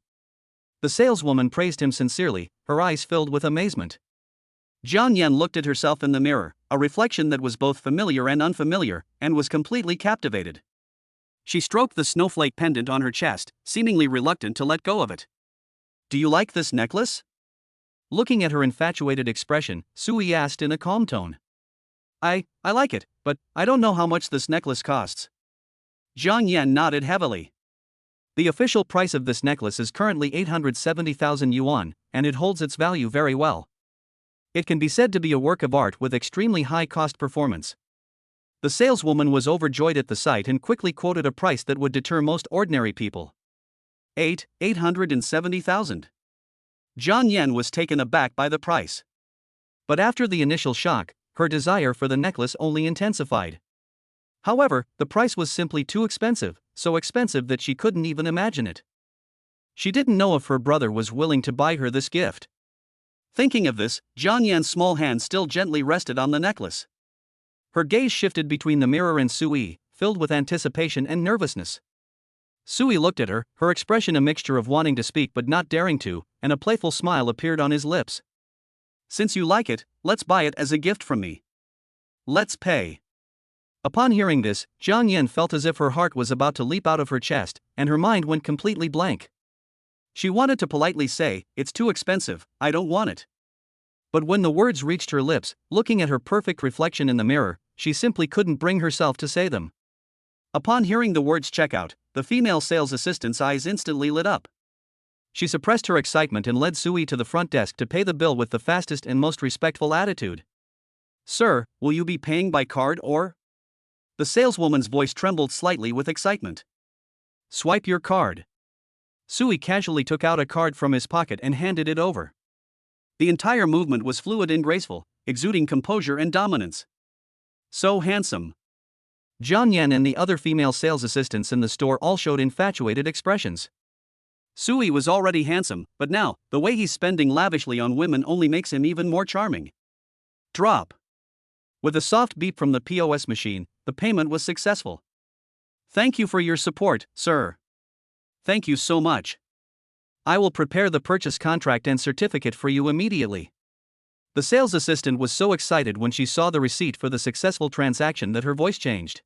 The saleswoman praised him sincerely, her eyes filled with amazement. Jiang Yan looked at herself in the mirror, a reflection that was both familiar and unfamiliar, and was completely captivated. She stroked the snowflake pendant on her chest, seemingly reluctant to let go of it. Do you like this necklace? Looking at her infatuated expression, Sui asked in a calm tone. I like it, but I don't know how much this necklace costs. Jiang Yan nodded heavily. The official price of this necklace is currently 870,000 yuan, and it holds its value very well. It can be said to be a work of art with extremely high cost performance. The saleswoman was overjoyed at the sight and quickly quoted a price that would deter most ordinary people. 870,000. Jiang Yan was taken aback by the price. But after the initial shock, her desire for the necklace only intensified. However, the price was simply too expensive, so expensive that she couldn't even imagine it. She didn't know if her brother was willing to buy her this gift. Thinking of this, Jiang Yan's small hand still gently rested on the necklace. Her gaze shifted between the mirror and Sui, filled with anticipation and nervousness. Sui looked at her, her expression a mixture of wanting to speak but not daring to, and a playful smile appeared on his lips. Since you like it, let's buy it as a gift from me. Let's pay. Upon hearing this, Jiang Yan felt as if her heart was about to leap out of her chest, and her mind went completely blank. She wanted to politely say, "It's too expensive, I don't want it." But when the words reached her lips, looking at her perfect reflection in the mirror, she simply couldn't bring herself to say them. Upon hearing the words checkout, the female sales assistant's eyes instantly lit up. She suppressed her excitement and led Sui to the front desk to pay the bill with the fastest and most respectful attitude. "Sir, will you be paying by card or?" The saleswoman's voice trembled slightly with excitement. "Swipe your card." Sui casually took out a card from his pocket and handed it over. The entire movement was fluid and graceful, exuding composure and dominance. So handsome. Jiang Yan and the other female sales assistants in the store all showed infatuated expressions. Sui was already handsome, but now, the way he's spending lavishly on women only makes him even more charming. Drop. With a soft beep from the POS machine, the payment was successful. "Thank you for your support, sir." "Thank you so much. I will prepare the purchase contract and certificate for you immediately." The sales assistant was so excited when she saw the receipt for the successful transaction that her voice changed.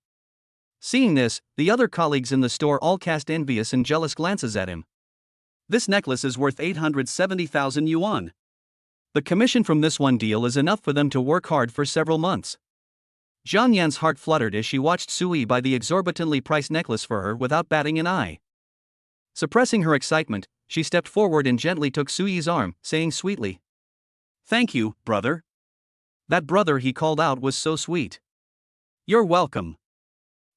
Seeing this, the other colleagues in the store all cast envious and jealous glances at him. This necklace is worth 870,000 yuan. The commission from this one deal is enough for them to work hard for several months. Jiang Yan's heart fluttered as she watched Sui buy the exorbitantly priced necklace for her without batting an eye. Suppressing her excitement, she stepped forward and gently took Sui's arm, saying sweetly, "Thank you, brother." That brother he called out was so sweet. "You're welcome."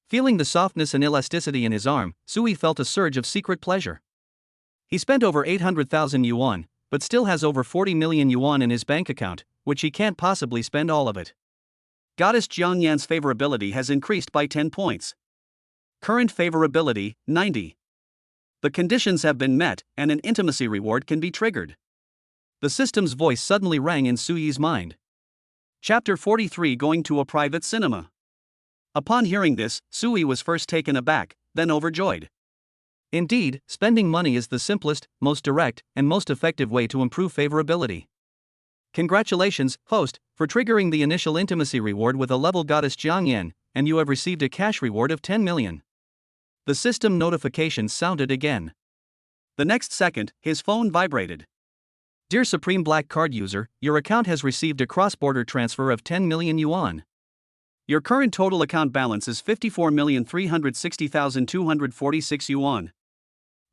Feeling the softness and elasticity in his arm, Sui felt a surge of secret pleasure. He spent over 800,000 yuan, but still has over 40 million yuan in his bank account, which he can't possibly spend all of it. Goddess Jiang Yan's favorability has increased by 10 points. Current favorability, 90. The conditions have been met, and an intimacy reward can be triggered. The system's voice suddenly rang in Sui's mind. Chapter 43 Going to a Private Cinema. Upon hearing this, Sui was first taken aback, then overjoyed. Indeed, spending money is the simplest, most direct, and most effective way to improve favorability. Congratulations, host, for triggering the initial intimacy reward with a level goddess Jiang Yan, and you have received a cash reward of 10 million. The system notification sounded again. The next second, his phone vibrated. Dear Supreme Black Card user, your account has received a cross-border transfer of 10 million yuan. Your current total account balance is 54,360,246 yuan.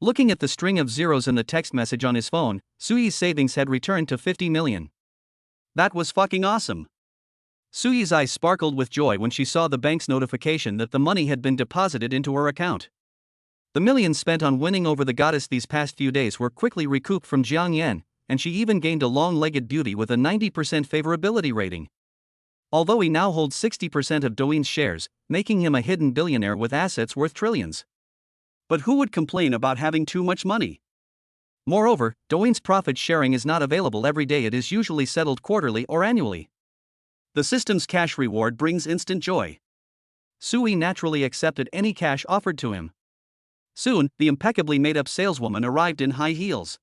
Looking at the string of zeros in the text message on his phone, Sui's savings had returned to 50 million. That was fucking awesome. Sui's eyes sparkled with joy when she saw the bank's notification that the money had been deposited into her account. The millions spent on winning over the goddess these past few days were quickly recouped from Jiang Yan, and she even gained a long-legged beauty with a 90% favorability rating. although he now holds 60% of Douyin's shares, making him a hidden billionaire with assets worth trillions. But who would complain about having too much money? Moreover, Douyin's profit sharing is not available every day, it is usually settled quarterly or annually. The system's cash reward brings instant joy. Sui naturally accepted any cash offered to him. Soon, the impeccably made-up saleswoman arrived in high heels.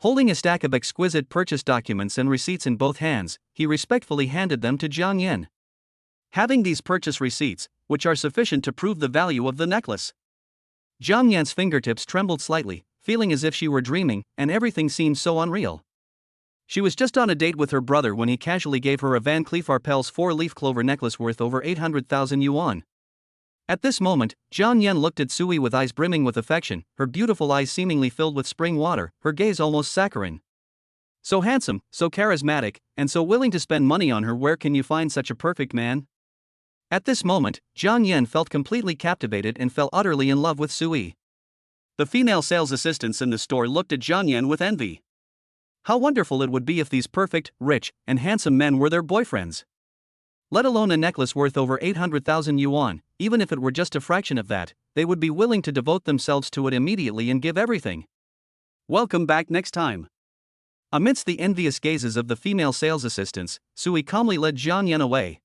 Holding a stack of exquisite purchase documents and receipts in both hands, he respectfully handed them to Jiang Yan. Having these purchase receipts, which are sufficient to prove the value of the necklace. Jiang Yan's fingertips trembled slightly, feeling as if she were dreaming, and everything seemed so unreal. She was just on a date with her brother when he casually gave her a Van Cleef Arpels 4-leaf clover necklace worth over 800,000 yuan. At this moment, Jiang Yan looked at Sui with eyes brimming with affection, her beautiful eyes seemingly filled with spring water, her gaze almost saccharine. So handsome, so charismatic, and so willing to spend money on her, where can you find such a perfect man? At this moment, Jiang Yan felt completely captivated and fell utterly in love with Sui. The female sales assistants in the store looked at Jiang Yan with envy. How wonderful it would be if these perfect, rich, and handsome men were their boyfriends. Let alone a necklace worth over 800,000 yuan, even if it were just a fraction of that, they would be willing to devote themselves to it immediately and give everything. Welcome back next time. Amidst the envious gazes of the female sales assistants, Sui calmly led Jiang Yan away.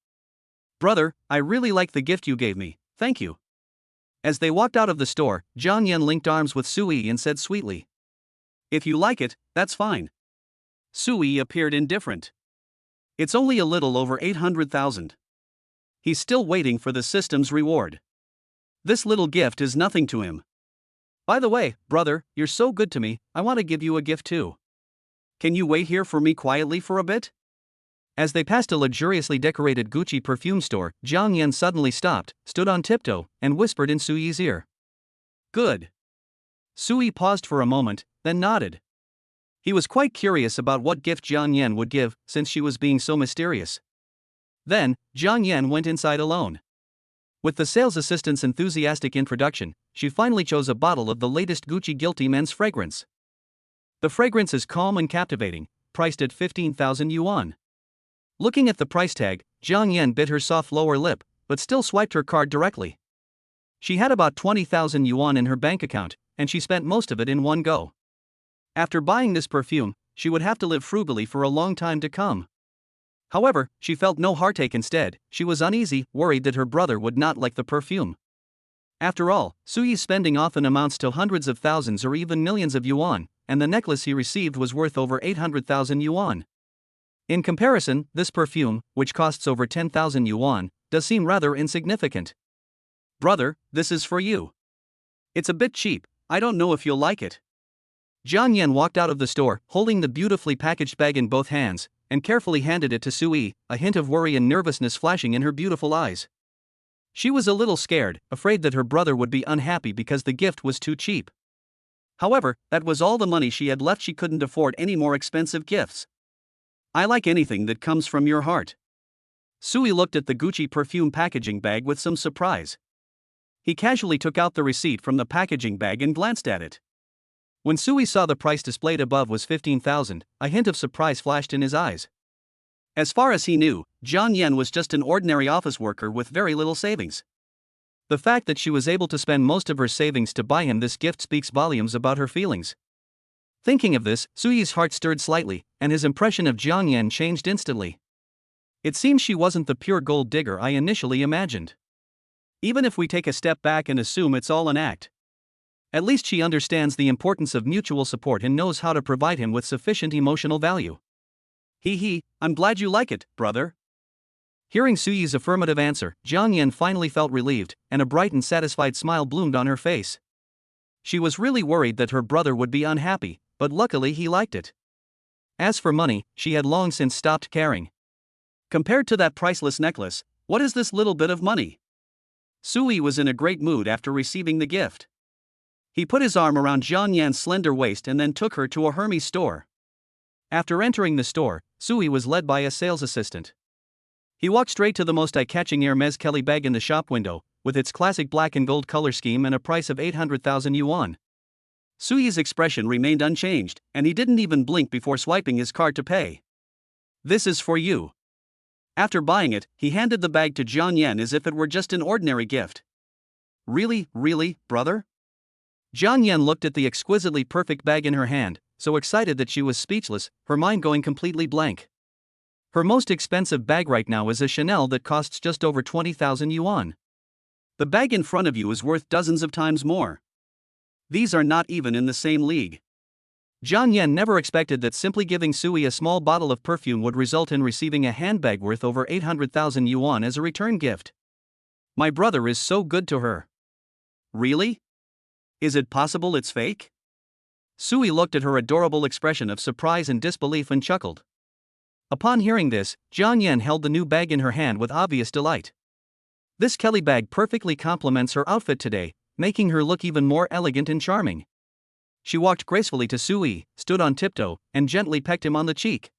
Brother, I really like the gift you gave me, thank you. As they walked out of the store, Jiang Yan linked arms with Sui and said sweetly, If you like it, that's fine. Sui appeared indifferent. It's only a little over 800,000. He's still waiting for the system's reward. This little gift is nothing to him. By the way, brother, you're so good to me, I want to give you a gift too. Can you wait here for me quietly for a bit? As they passed a luxuriously decorated Gucci perfume store, Jiang Yan suddenly stopped, stood on tiptoe, and whispered in Sui's ear. Good. Sui paused for a moment, then nodded. He was quite curious about what gift Jiang Yan would give, since she was being so mysterious. Then, Jiang Yan went inside alone. With the sales assistant's enthusiastic introduction, she finally chose a bottle of the latest Gucci Guilty Men's fragrance. The fragrance is calm and captivating, priced at 15,000 yuan. Looking at the price tag, Jiang Yan bit her soft lower lip, but still swiped her card directly. She had about 20,000 yuan in her bank account, and she spent most of it in one go. After buying this perfume, she would have to live frugally for a long time to come. However, she felt no heartache. Instead, she was uneasy, worried that her brother would not like the perfume. After all, Sui's spending often amounts to hundreds of thousands or even millions of yuan, and the necklace he received was worth over 800,000 yuan. In comparison, this perfume, which costs over 10,000 yuan, does seem rather insignificant. Brother, this is for you. It's a bit cheap, I don't know if you'll like it. Jiang Yan walked out of the store, holding the beautifully packaged bag in both hands, and carefully handed it to Sui, a hint of worry and nervousness flashing in her beautiful eyes. She was a little scared, afraid that her brother would be unhappy because the gift was too cheap. However, that was all the money she had left. She couldn't afford any more expensive gifts. I like anything that comes from your heart. Sui looked at the Gucci perfume packaging bag with some surprise. He casually took out the receipt from the packaging bag and glanced at it. When Sui saw the price displayed above was 15,000, a hint of surprise flashed in his eyes. As far as he knew, Jiang Yan was just an ordinary office worker with very little savings. The fact that she was able to spend most of her savings to buy him this gift speaks volumes about her feelings. Thinking of this, Sui's heart stirred slightly, and his impression of Jiang Yan changed instantly. It seems she wasn't the pure gold digger I initially imagined. Even if we take a step back and assume it's all an act, at least she understands the importance of mutual support and knows how to provide him with sufficient emotional value. I'm glad you like it, brother. Hearing Sui's affirmative answer, Jiang Yan finally felt relieved, and a bright and satisfied smile bloomed on her face. She was really worried that her brother would be unhappy, but luckily he liked it. As for money, she had long since stopped caring. Compared to that priceless necklace, what is this little bit of money? Sui was in a great mood after receiving the gift. He put his arm around Jiang Yan's slender waist and then took her to a Hermes store. After entering the store, Sui was led by a sales assistant. He walked straight to the most eye-catching Hermes Kelly bag in the shop window, with its classic black and gold color scheme and a price of 800,000 yuan. Sui's expression remained unchanged, and he didn't even blink before swiping his card to pay. This is for you. After buying it, he handed the bag to Jiang Yan as if it were just an ordinary gift. Really, brother? Jiang Yan looked at the exquisitely perfect bag in her hand, so excited that she was speechless, her mind going completely blank. Her most expensive bag right now is a Chanel that costs just over 20,000 yuan. The bag in front of you is worth dozens of times more. These are not even in the same league. Jiang Yan never expected that simply giving Sui a small bottle of perfume would result in receiving a handbag worth over 800,000 yuan as a return gift. My brother is so good to her. Really? Is it possible it's fake? Sui looked at her adorable expression of surprise and disbelief and chuckled. Upon hearing this, Jiang Yan held the new bag in her hand with obvious delight. This Kelly bag perfectly complements her outfit today, making her look even more elegant and charming. She walked gracefully to Sui, stood on tiptoe, and gently pecked him on the cheek.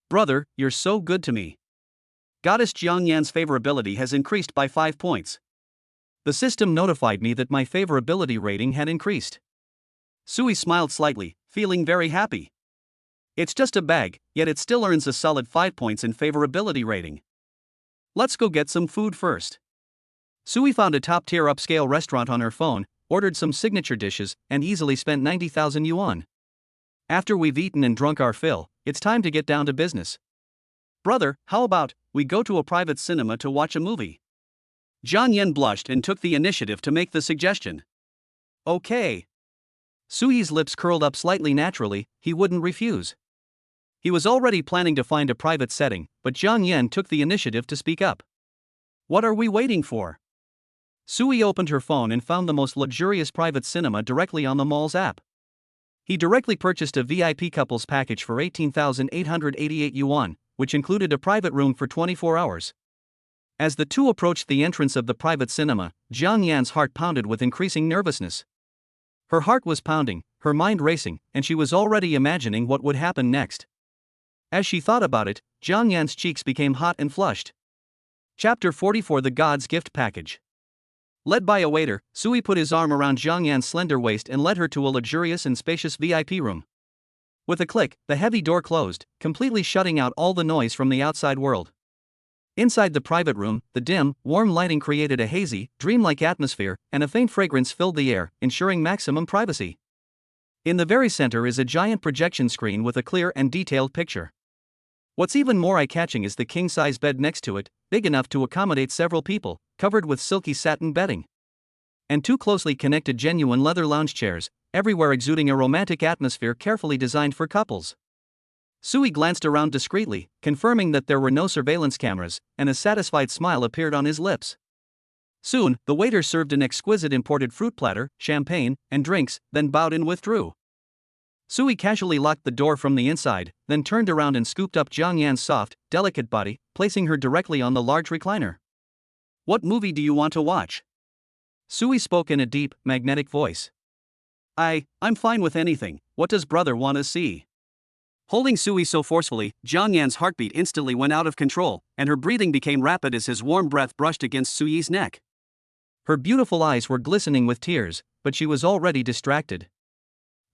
Brother, you're so good to me. Goddess Jiang Yan's favorability has increased by 5 points. The system notified me that my favorability rating had increased. Sui smiled slightly, feeling very happy. It's just a bag, yet it still earns a solid 5 points in favorability rating. Let's go get some food first. Sui found a top-tier upscale restaurant on her phone, ordered some signature dishes, and easily spent 90,000 yuan. After we've eaten and drunk our fill, it's time to get down to business. Brother, how about we go to a private cinema to watch a movie? Jiang Yan blushed and took the initiative to make the suggestion. Okay. Sui's lips curled up slightly naturally, he wouldn't refuse. He was already planning to find a private setting, but Jiang Yan took the initiative to speak up. What are we waiting for? Sui opened her phone and found the most luxurious private cinema directly on the mall's app. He directly purchased a VIP couples package for 18,888 yuan, which included a private room for 24 hours. As the two approached the entrance of the private cinema, Jiang Yan's heart pounded with increasing nervousness. Her heart was pounding, her mind racing, and she was already imagining what would happen next. As she thought about it, Jiang Yan's cheeks became hot and flushed. Chapter 44: The God's Gift Package. Led by a waiter, Sui put his arm around Jiang Yan's slender waist and led her to a luxurious and spacious VIP room. With a click, the heavy door closed, completely shutting out all the noise from the outside world. Inside the private room, the dim, warm lighting created a hazy, dreamlike atmosphere, and a faint fragrance filled the air, ensuring maximum privacy. In the very center is a giant projection screen with a clear and detailed picture. What's even more eye-catching is the king-size bed next to it, big enough to accommodate several people, covered with silky satin bedding. And two closely connected genuine leather lounge chairs, everywhere exuding a romantic atmosphere carefully designed for couples. Sui glanced around discreetly, confirming that there were no surveillance cameras, and a satisfied smile appeared on his lips. Soon, the waiter served an exquisite imported fruit platter, champagne, and drinks, then bowed and withdrew. Sui casually locked the door from the inside, then turned around and scooped up Jiang Yan's soft, delicate body, placing her directly on the large recliner. What movie do you want to watch? Sui spoke in a deep, magnetic voice. I'm fine with anything. What does brother want to see? Holding Sui so forcefully, Jiang Yan's heartbeat instantly went out of control, and her breathing became rapid as his warm breath brushed against Sui's neck. Her beautiful eyes were glistening with tears, but she was already distracted.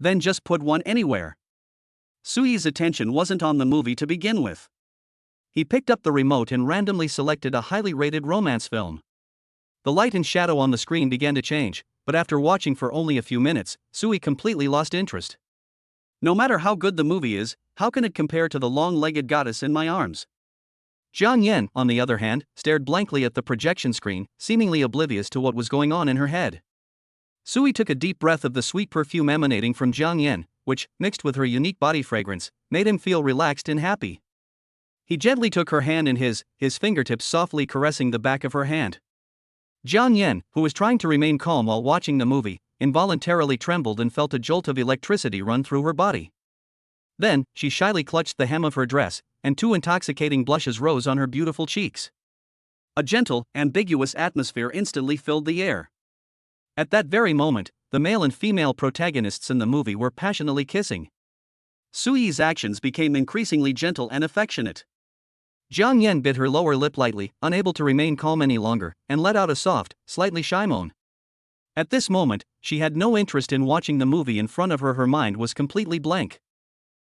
Then just put one anywhere. Sui's attention wasn't on the movie to begin with. He picked up the remote and randomly selected a highly rated romance film. The light and shadow on the screen began to change, but after watching for only a few minutes, Sui completely lost interest. No matter how good the movie is, how can it compare to the long-legged goddess in my arms? Jiang Yan, on the other hand, stared blankly at the projection screen, seemingly oblivious to what was going on in her head. Sui took a deep breath of the sweet perfume emanating from Jiang Yan, which, mixed with her unique body fragrance, made him feel relaxed and happy. He gently took her hand in his fingertips softly caressing the back of her hand. Jiang Yan, who was trying to remain calm while watching the movie, involuntarily trembled and felt a jolt of electricity run through her body. Then, she shyly clutched the hem of her dress, and two intoxicating blushes rose on her beautiful cheeks. A gentle, ambiguous atmosphere instantly filled the air. At that very moment, the male and female protagonists in the movie were passionately kissing. Sui's actions became increasingly gentle and affectionate. Jiang Yan bit her lower lip lightly, unable to remain calm any longer, and let out a soft, slightly shy moan. At this moment, she had no interest in watching the movie in front of her. Her mind was completely blank.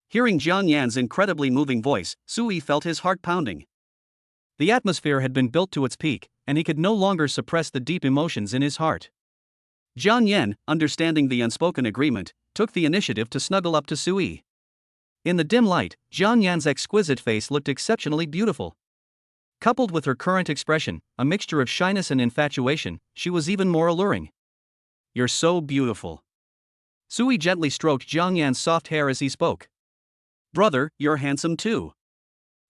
Hearing Jiang Yan's incredibly moving voice, Sui felt his heart pounding. The atmosphere had been built to its peak, and he could no longer suppress the deep emotions in his heart. Jiang Yan, understanding the unspoken agreement, took the initiative to snuggle up to Sui. In the dim light, Jiang Yan's exquisite face looked exceptionally beautiful. Coupled with her current expression, a mixture of shyness and infatuation, she was even more alluring. "You're so beautiful." Sui gently stroked Jiang Yan's soft hair as he spoke. "Brother, you're handsome too."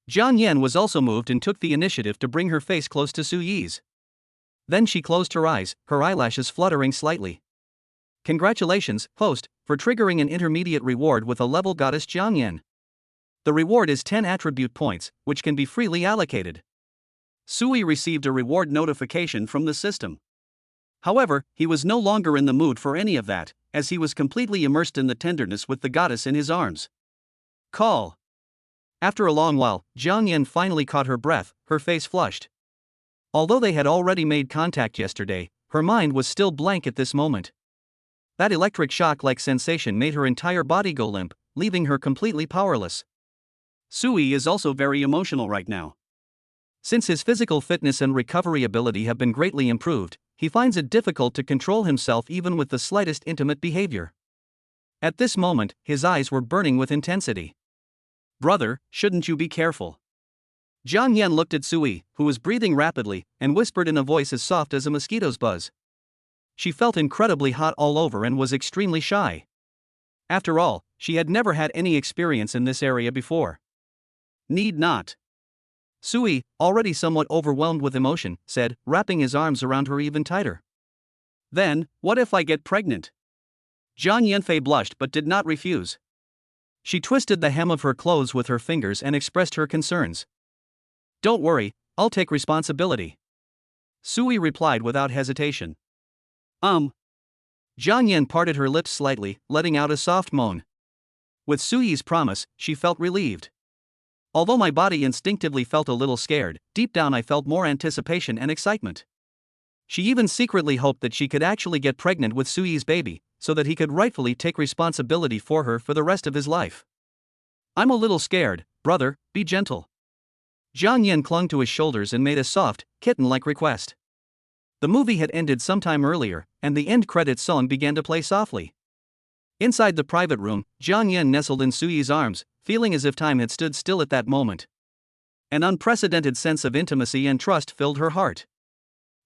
Jiang Yan was also moved and took the initiative to bring her face close to Sui's. Then she closed her eyes, her eyelashes fluttering slightly. "Congratulations, host, for triggering an intermediate reward with a level goddess Jiang Yan. The reward is 10 attribute points, which can be freely allocated." Sui received a reward notification from the system. However, he was no longer in the mood for any of that, as he was completely immersed in the tenderness with the goddess in his arms. "Call." After a long while, Jiang Yan finally caught her breath, her face flushed. Although they had already made contact yesterday, her mind was still blank at this moment. That electric shock-like sensation made her entire body go limp, leaving her completely powerless. Sui is also very emotional right now. Since his physical fitness and recovery ability have been greatly improved, he finds it difficult to control himself even with the slightest intimate behavior. At this moment, his eyes were burning with intensity. "Brother, shouldn't you be careful?" Jiang Yan looked at Sui, who was breathing rapidly, and whispered in a voice as soft as a mosquito's buzz. She felt incredibly hot all over and was extremely shy. After all, she had never had any experience in this area before. "Need not." Sui, already somewhat overwhelmed with emotion, said, wrapping his arms around her even tighter. "Then, what if I get pregnant?" Jiang Yanfei blushed but did not refuse. She twisted the hem of her clothes with her fingers and expressed her concerns. "Don't worry, I'll take responsibility." Sui replied without hesitation. Jiang Yan parted her lips slightly, letting out a soft moan. With Sui's promise, she felt relieved. "Although my body instinctively felt a little scared, deep down I felt more anticipation and excitement." She even secretly hoped that she could actually get pregnant with Sui's baby, so that he could rightfully take responsibility for her for the rest of his life. "I'm a little scared, brother, be gentle." Jiang Yan clung to his shoulders and made a soft, kitten-like request. The movie had ended sometime earlier, and the end credits song began to play softly. Inside the private room, Jiang Yan nestled in Sui's arms, feeling as if time had stood still at that moment. An unprecedented sense of intimacy and trust filled her heart.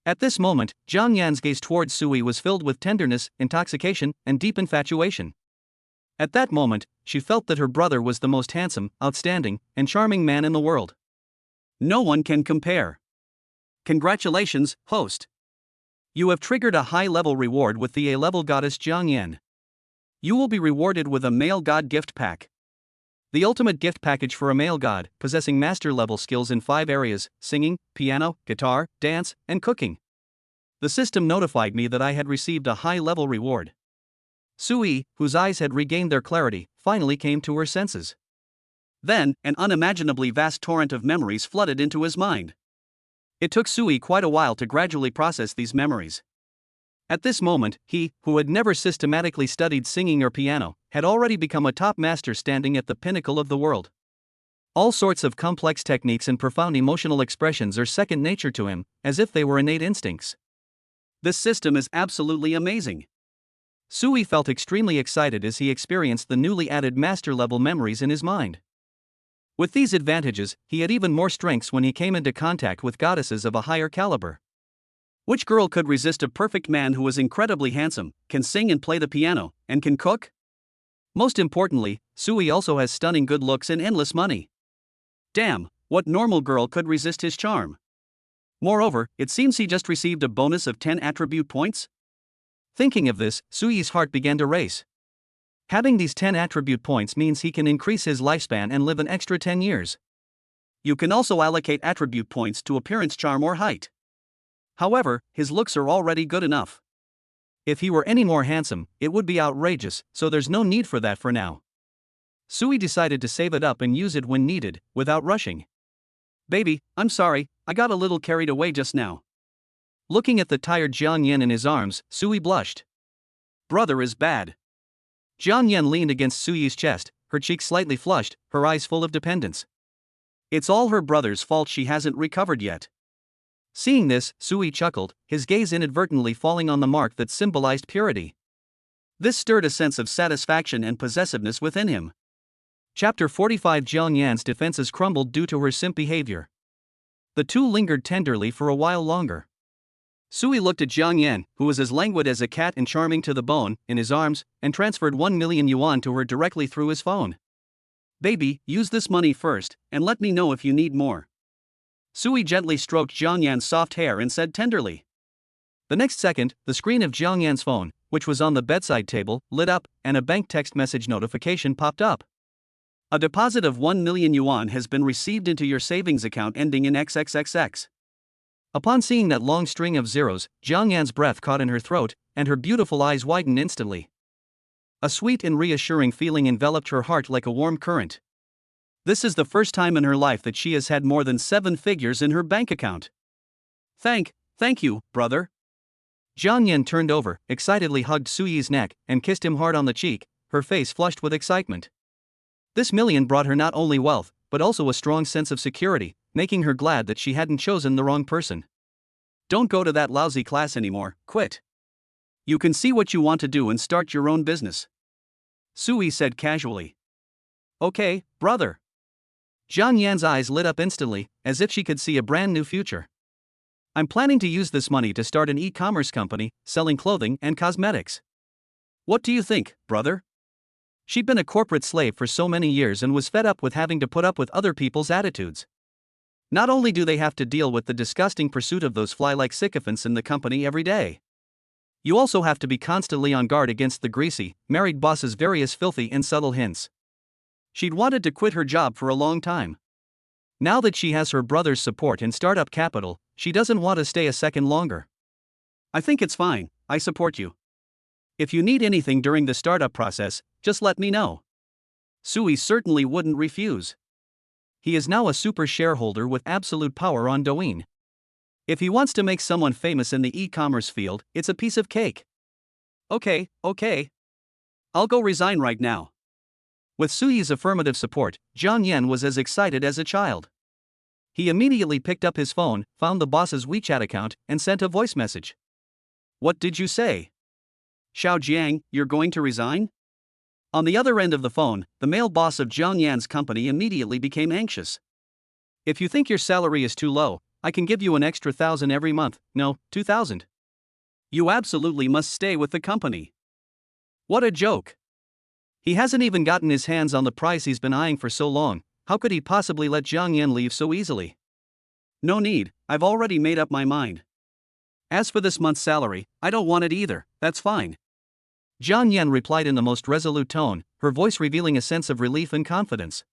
At this moment, Jiang Yan's gaze towards Sui was filled with tenderness, intoxication, and deep infatuation. At that moment, she felt that her brother was the most handsome, outstanding, and charming man in the world. No one can compare. Congratulations, host. You have triggered a high-level reward with the A-level goddess Jiang Yan. You will be rewarded with a male god gift pack. The ultimate gift package for a male god, possessing master-level skills in 5 areas: singing, piano, guitar, dance, and cooking. The system notified me that I had received a high-level reward. Sui, whose eyes had regained their clarity, finally came to her senses. Then, an unimaginably vast torrent of memories flooded into his mind. It took Sui quite a while to gradually process these memories. At this moment, he, who had never systematically studied singing or piano, had already become a top master standing at the pinnacle of the world. All sorts of complex techniques and profound emotional expressions are second nature to him, as if they were innate instincts. This system is absolutely amazing. Sui felt extremely excited as he experienced the newly added master-level memories in his mind. With these advantages, he had even more strengths when he came into contact with goddesses of a higher caliber. Which girl could resist a perfect man who is incredibly handsome, can sing and play the piano, and can cook? Most importantly, Sui also has stunning good looks and endless money. Damn, what normal girl could resist his charm? Moreover, it seems he just received a bonus of 10 attribute points? Thinking of this, Sui's heart began to race. Having these 10 attribute points means he can increase his lifespan and live an extra 10 years. You can also allocate attribute points to appearance, charm, or height. However, his looks are already good enough. If he were any more handsome, it would be outrageous, so there's no need for that for now. Sui decided to save it up and use it when needed, without rushing. Baby, I'm sorry, I got a little carried away just now. Looking at the tired Jiang Yan in his arms, Sui blushed. Brother is bad. Jiang Yan leaned against Sui's chest, her cheeks slightly flushed, her eyes full of dependence. It's all her brother's fault she hasn't recovered yet. Seeing this, Sui chuckled, his gaze inadvertently falling on the mark that symbolized purity. This stirred a sense of satisfaction and possessiveness within him. Chapter 45. Jiang Yan's defenses crumbled due to her simp behavior. The two lingered tenderly for a while longer. Sui looked at Jiang Yan, who was as languid as a cat and charming to the bone, in his arms, and transferred 1 million yuan to her directly through his phone. Baby, use this money first, and let me know if you need more. Sui gently stroked Jiang Yan's soft hair and said tenderly. The next second, the screen of Jiang Yan's phone, which was on the bedside table, lit up, and a bank text message notification popped up. A deposit of 1 million yuan has been received into your savings account ending in XXXX. Upon seeing that long string of zeros, Jiang Yan's breath caught in her throat, and her beautiful eyes widened instantly. A sweet and reassuring feeling enveloped her heart like a warm current. This is the first time in her life that she has had more than 7 figures in her bank account. Thank you, brother. Jiang Yan turned over, excitedly hugged Sui's neck, and kissed him hard on the cheek, her face flushed with excitement. This million brought her not only wealth, but also a strong sense of security, making her glad that she hadn't chosen the wrong person. Don't go to that lousy class anymore, quit. You can see what you want to do and start your own business. Sui said casually. Okay, brother. Jiang Yan's eyes lit up instantly, as if she could see a brand new future. I'm planning to use this money to start an e-commerce company, selling clothing and cosmetics. What do you think, brother? She'd been a corporate slave for so many years and was fed up with having to put up with other people's attitudes. Not only do they have to deal with the disgusting pursuit of those fly-like sycophants in the company every day, you also have to be constantly on guard against the greasy, married boss's various filthy and subtle hints. She'd wanted to quit her job for a long time. Now that she has her brother's support and startup capital, she doesn't want to stay a second longer. I think it's fine, I support you. If you need anything during the startup process, just let me know. Sui certainly wouldn't refuse. He is now a super shareholder with absolute power on Douyin. If he wants to make someone famous in the e-commerce field, it's a piece of cake. Okay. I'll go resign right now. With Sui's affirmative support, Jiang Yan was as excited as a child. He immediately picked up his phone, found the boss's WeChat account, and sent a voice message. What did you say? Xiao Jiang, you're going to resign? On the other end of the phone, the male boss of Jiang Yan's company immediately became anxious. If you think your salary is too low, I can give you an extra 1,000 every month, no, 2,000. You absolutely must stay with the company. What a joke. He hasn't even gotten his hands on the prize he's been eyeing for so long, how could he possibly let Jiang Yan leave so easily? No need, I've already made up my mind. As for this month's salary, I don't want it either, that's fine. Jiang Yan replied in the most resolute tone, her voice revealing a sense of relief and confidence.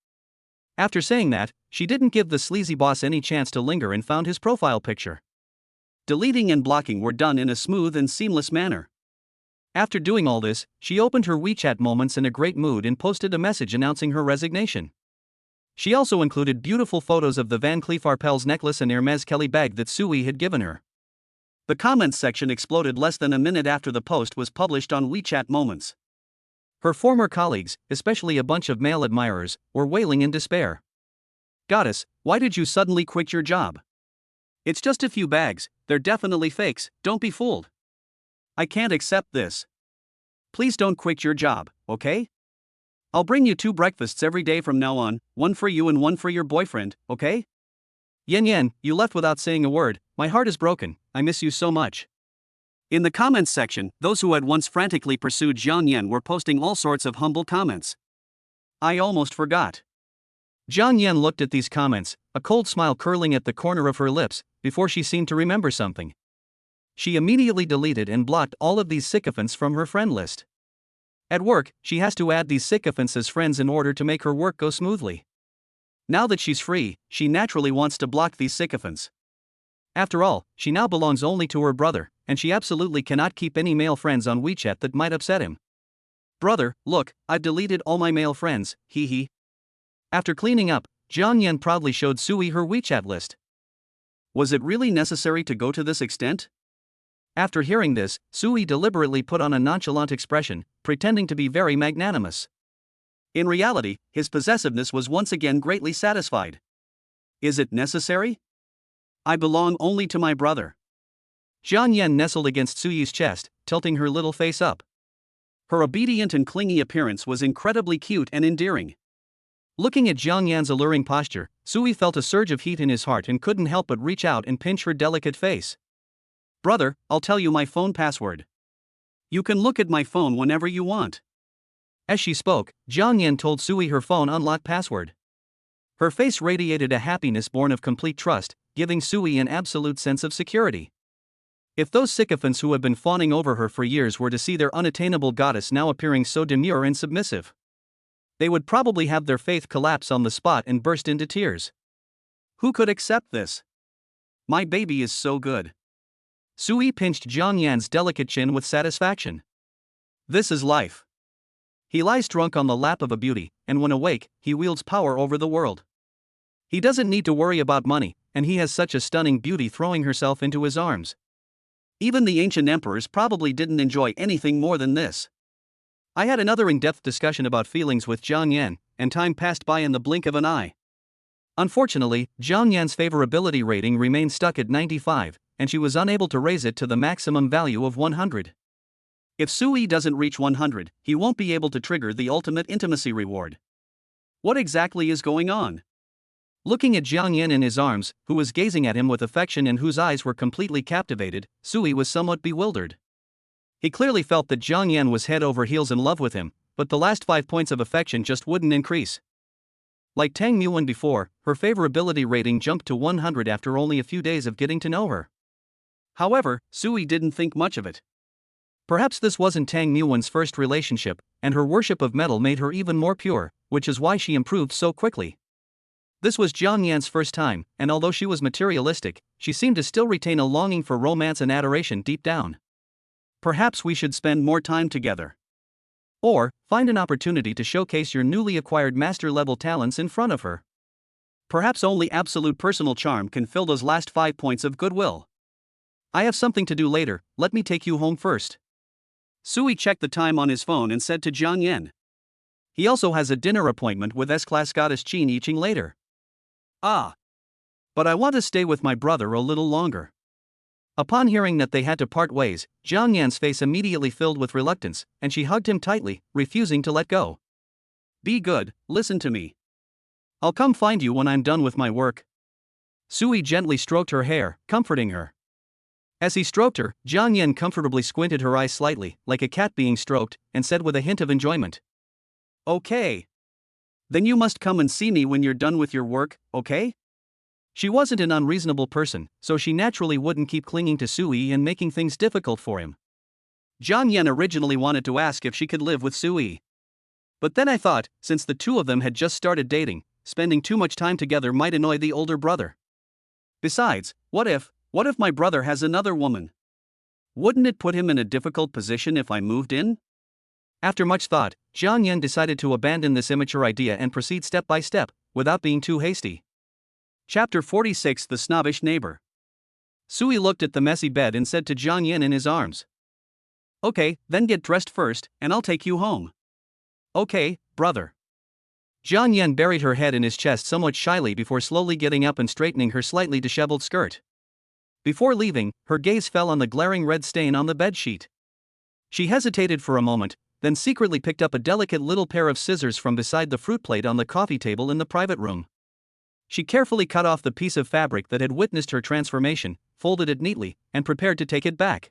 After saying that, she didn't give the sleazy boss any chance to linger and found his profile picture. Deleting and blocking were done in a smooth and seamless manner. After doing all this, she opened her WeChat moments in a great mood and posted a message announcing her resignation. She also included beautiful photos of the Van Cleef Arpels necklace and Hermes Kelly bag that Sui had given her. The comments section exploded less than a minute after the post was published on WeChat Moments. Her former colleagues, especially a bunch of male admirers, were wailing in despair. Goddess, why did you suddenly quit your job? It's just a few bags, they're definitely fakes, don't be fooled. I can't accept this. Please don't quit your job, okay? I'll bring you 2 breakfasts every day from now on, one for you and one for your boyfriend, okay? Yan, you left without saying a word, my heart is broken, I miss you so much. In the comments section, those who had once frantically pursued Jiang Yan were posting all sorts of humble comments. I almost forgot. Jiang Yan looked at these comments, a cold smile curling at the corner of her lips, before she seemed to remember something. She immediately deleted and blocked all of these sycophants from her friend list. At work, she has to add these sycophants as friends in order to make her work go smoothly. Now that she's free, she naturally wants to block these sycophants. After all, she now belongs only to her brother, and she absolutely cannot keep any male friends on WeChat that might upset him. Brother, look, I've deleted all my male friends, hee hee. After cleaning up, Jiang Yan proudly showed Sui her WeChat list. Was it really necessary to go to this extent? After hearing this, Sui deliberately put on a nonchalant expression, pretending to be very magnanimous. In reality, his possessiveness was once again greatly satisfied. Is it necessary? I belong only to my brother. Jiang Yan nestled against Suyi's chest, tilting her little face up. Her obedient and clingy appearance was incredibly cute and endearing. Looking at Jiang Yan's alluring posture, Suyi felt a surge of heat in his heart and couldn't help but reach out and pinch her delicate face. Brother, I'll tell you my phone password. You can look at my phone whenever you want. As she spoke, Jiang Yan told Suyi her phone unlock password. Her face radiated a happiness born of complete trust, giving Suyi an absolute sense of security. If those sycophants who had been fawning over her for years were to see their unattainable goddess now appearing so demure and submissive, they would probably have their faith collapse on the spot and burst into tears. Who could accept this? My baby is so good. Suyi pinched Jiang Yan's delicate chin with satisfaction. This is life. He lies drunk on the lap of a beauty, and when awake, he wields power over the world. He doesn't need to worry about money, and he has such a stunning beauty throwing herself into his arms. Even the ancient emperors probably didn't enjoy anything more than this. I had another in-depth discussion about feelings with Jiang Yan, and time passed by in the blink of an eye. Unfortunately, Jiang Yan's favorability rating remained stuck at 95, and she was unable to raise it to the maximum value of 100. If Suyi doesn't reach 100, he won't be able to trigger the ultimate intimacy reward. What exactly is going on? Looking at Jiang Yan in his arms, who was gazing at him with affection and whose eyes were completely captivated, Suyi was somewhat bewildered. He clearly felt that Jiang Yan was head over heels in love with him, but the last 5 points of affection just wouldn't increase. Like Tang Muwen before, her favorability rating jumped to 100 after only a few days of getting to know her. However, Suyi didn't think much of it. Perhaps this wasn't Tang Muwen's first relationship, and her worship of metal made her even more pure, which is why she improved so quickly. This was Jiang Yan's first time, and although she was materialistic, she seemed to still retain a longing for romance and adoration deep down. Perhaps we should spend more time together. Or, find an opportunity to showcase your newly acquired master-level talents in front of her. Perhaps only absolute personal charm can fill those last 5 points of goodwill. I have something to do later, let me take you home first. Suyi checked the time on his phone and said to Jiang Yan. He also has a dinner appointment with S-Class goddess Qin Yiqing later. Ah. But I want to stay with my brother a little longer. Upon hearing that they had to part ways, Jiang Yan's face immediately filled with reluctance, and she hugged him tightly, refusing to let go. Be good, listen to me. I'll come find you when I'm done with my work. Suyi gently stroked her hair, comforting her. As he stroked her, Jiang Yan comfortably squinted her eyes slightly, like a cat being stroked, and said with a hint of enjoyment. Okay. Then you must come and see me when you're done with your work, okay? She wasn't an unreasonable person, so she naturally wouldn't keep clinging to Suyi and making things difficult for him. Jiang Yan originally wanted to ask if she could live with Suyi. But then I thought, since the two of them had just started dating, spending too much time together might annoy the older brother. Besides, what if my brother has another woman? Wouldn't it put him in a difficult position if I moved in? After much thought, Jiang Yan decided to abandon this immature idea and proceed step by step, without being too hasty. Chapter 46 The Snobbish Neighbor. Suyi looked at the messy bed and said to Jiang Yan in his arms. Okay, then get dressed first, and I'll take you home. Okay, brother. Jiang Yan buried her head in his chest somewhat shyly before slowly getting up and straightening her slightly disheveled skirt. Before leaving, her gaze fell on the glaring red stain on the bedsheet. She hesitated for a moment, then secretly picked up a delicate little pair of scissors from beside the fruit plate on the coffee table in the private room. She carefully cut off the piece of fabric that had witnessed her transformation, folded it neatly, and prepared to take it back.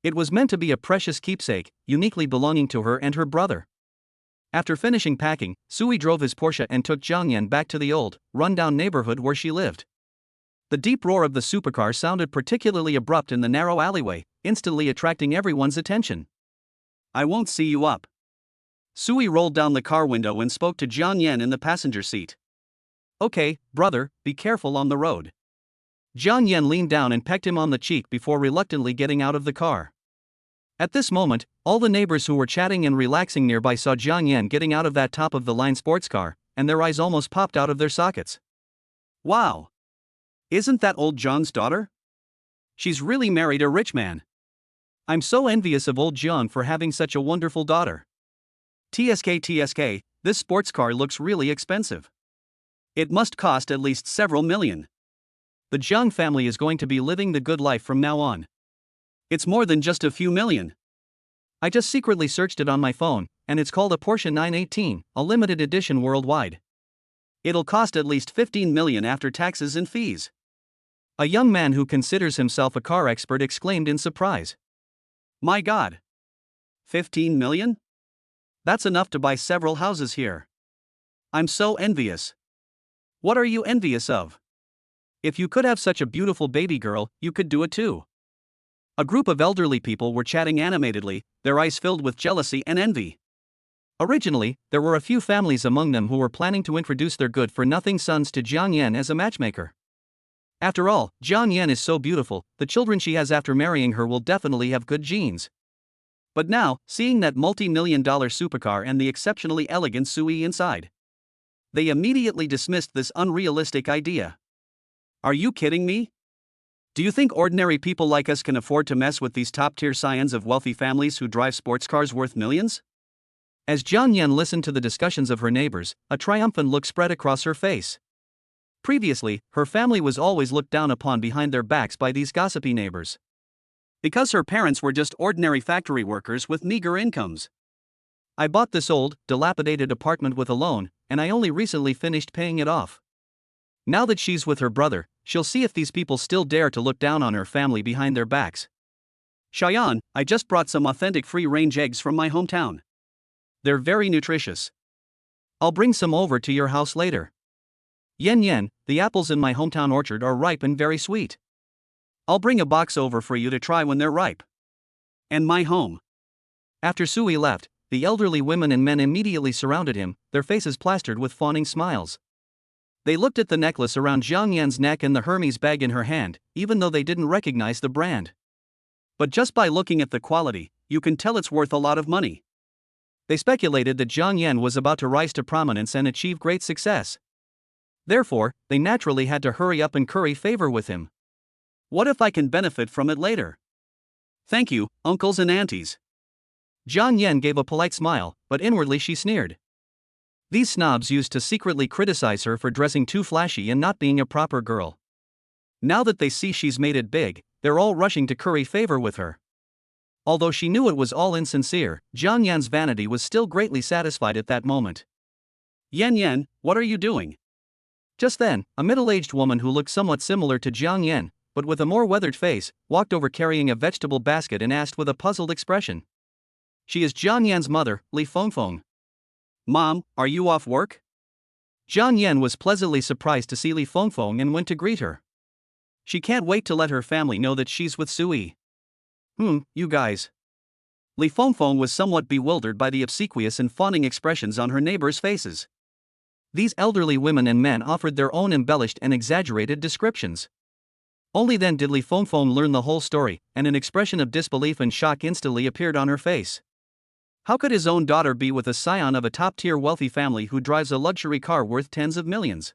It was meant to be a precious keepsake, uniquely belonging to her and her brother. After finishing packing, Suyi drove his Porsche and took Jiang Yan back to the old, run-down neighborhood where she lived. The deep roar of the supercar sounded particularly abrupt in the narrow alleyway, instantly attracting everyone's attention. I won't see you up. Suyi rolled down the car window and spoke to Jiang Yan in the passenger seat. Okay, brother, be careful on the road. Jiang Yan leaned down and pecked him on the cheek before reluctantly getting out of the car. At this moment, all the neighbors who were chatting and relaxing nearby saw Jiang Yan getting out of that top-of-the-line sports car, and their eyes almost popped out of their sockets. Wow! Isn't that old John's daughter? She's really married a rich man. I'm so envious of old John for having such a wonderful daughter. TSK, this sports car looks really expensive. It must cost at least several million. The Jiang family is going to be living the good life from now on. It's more than just a few million. I just secretly searched it on my phone, and it's called a Porsche 918, a limited edition worldwide. It'll cost at least 15 million after taxes and fees. A young man who considers himself a car expert exclaimed in surprise. My God! 15 million? That's enough to buy several houses here. I'm so envious. What are you envious of? If you could have such a beautiful baby girl, you could do it too. A group of elderly people were chatting animatedly, their eyes filled with jealousy and envy. Originally, there were a few families among them who were planning to introduce their good-for-nothing sons to Jiang Yan as a matchmaker. After all, Jiang Yan is so beautiful, the children she has after marrying her will definitely have good genes. But now, seeing that multi-million-dollar supercar and the exceptionally elegant Sui inside, they immediately dismissed this unrealistic idea. Are you kidding me? Do you think ordinary people like us can afford to mess with these top-tier scions of wealthy families who drive sports cars worth millions? As Jiang Yan listened to the discussions of her neighbors, a triumphant look spread across her face. Previously, her family was always looked down upon behind their backs by these gossipy neighbors, because her parents were just ordinary factory workers with meager incomes. I bought this old, dilapidated apartment with a loan, and I only recently finished paying it off. Now that she's with her brother, she'll see if these people still dare to look down on her family behind their backs. Cheyenne, I just brought some authentic free-range eggs from my hometown. They're very nutritious. I'll bring some over to your house later. Yen, the apples in my hometown orchard are ripe and very sweet. I'll bring a box over for you to try when they're ripe. And my home. After Sui left, the elderly women and men immediately surrounded him, their faces plastered with fawning smiles. They looked at the necklace around Jiang Yan's neck and the Hermes bag in her hand, even though they didn't recognize the brand. But just by looking at the quality, you can tell it's worth a lot of money. They speculated that Jiang Yan was about to rise to prominence and achieve great success. Therefore, they naturally had to hurry up and curry favor with him. What if I can benefit from it later? Thank you, uncles and aunties. Jiang Yan gave a polite smile, but inwardly she sneered. These snobs used to secretly criticize her for dressing too flashy and not being a proper girl. Now that they see she's made it big, they're all rushing to curry favor with her. Although she knew it was all insincere, Jiang Yan's vanity was still greatly satisfied at that moment. Yen, what are you doing? Just then, a middle-aged woman who looked somewhat similar to Jiang Yan, but with a more weathered face, walked over carrying a vegetable basket and asked with a puzzled expression. She is Jiang Yan's mother, Li Fengfeng. Mom, are you off work? Jiang Yan was pleasantly surprised to see Li Fengfeng and went to greet her. She can't wait to let her family know that she's with Sui. You guys. Li Fengfeng was somewhat bewildered by the obsequious and fawning expressions on her neighbors' faces. These elderly women and men offered their own embellished and exaggerated descriptions. Only then did Li Fengfeng learn the whole story, and an expression of disbelief and shock instantly appeared on her face. How could his own daughter be with a scion of a top-tier wealthy family who drives a luxury car worth tens of millions?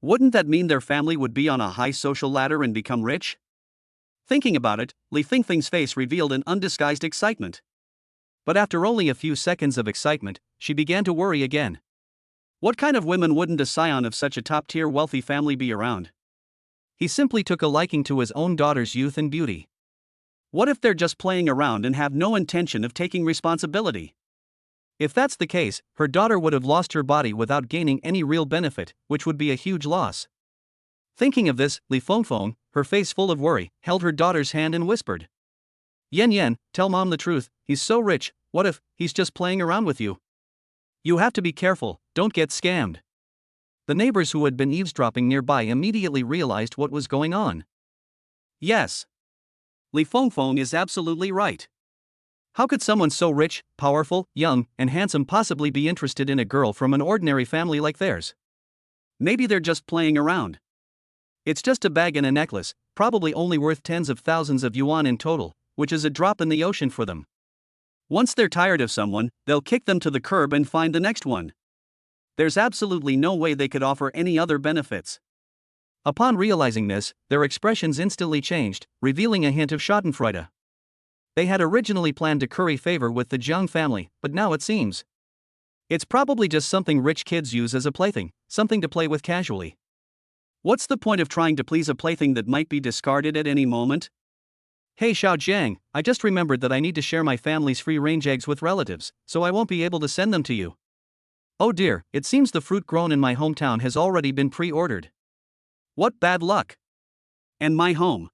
Wouldn't that mean their family would be on a high social ladder and become rich? Thinking about it, Li Fengfeng's face revealed an undisguised excitement. But after only a few seconds of excitement, she began to worry again. What kind of women wouldn't a scion of such a top-tier wealthy family be around? He simply took a liking to his own daughter's youth and beauty. What if they're just playing around and have no intention of taking responsibility? If that's the case, her daughter would have lost her body without gaining any real benefit, which would be a huge loss. Thinking of this, Li Fengfeng, her face full of worry, held her daughter's hand and whispered. Yen, tell mom the truth, he's so rich, what if he's just playing around with you? You have to be careful, don't get scammed. The neighbors who had been eavesdropping nearby immediately realized what was going on. Yes. Li Fengfeng is absolutely right. How could someone so rich, powerful, young, and handsome possibly be interested in a girl from an ordinary family like theirs? Maybe they're just playing around. It's just a bag and a necklace, probably only worth tens of thousands of yuan in total, which is a drop in the ocean for them. Once they're tired of someone, they'll kick them to the curb and find the next one. There's absolutely no way they could offer any other benefits. Upon realizing this, their expressions instantly changed, revealing a hint of schadenfreude. They had originally planned to curry favor with the Jiang family, but now it seems It's probably just something rich kids use as a plaything, something to play with casually. What's the point of trying to please a plaything that might be discarded at any moment? Hey Xiao Jiang, I just remembered that I need to share my family's free-range eggs with relatives, so I won't be able to send them to you. Oh dear, it seems the fruit grown in my hometown has already been pre-ordered. What bad luck! And my home.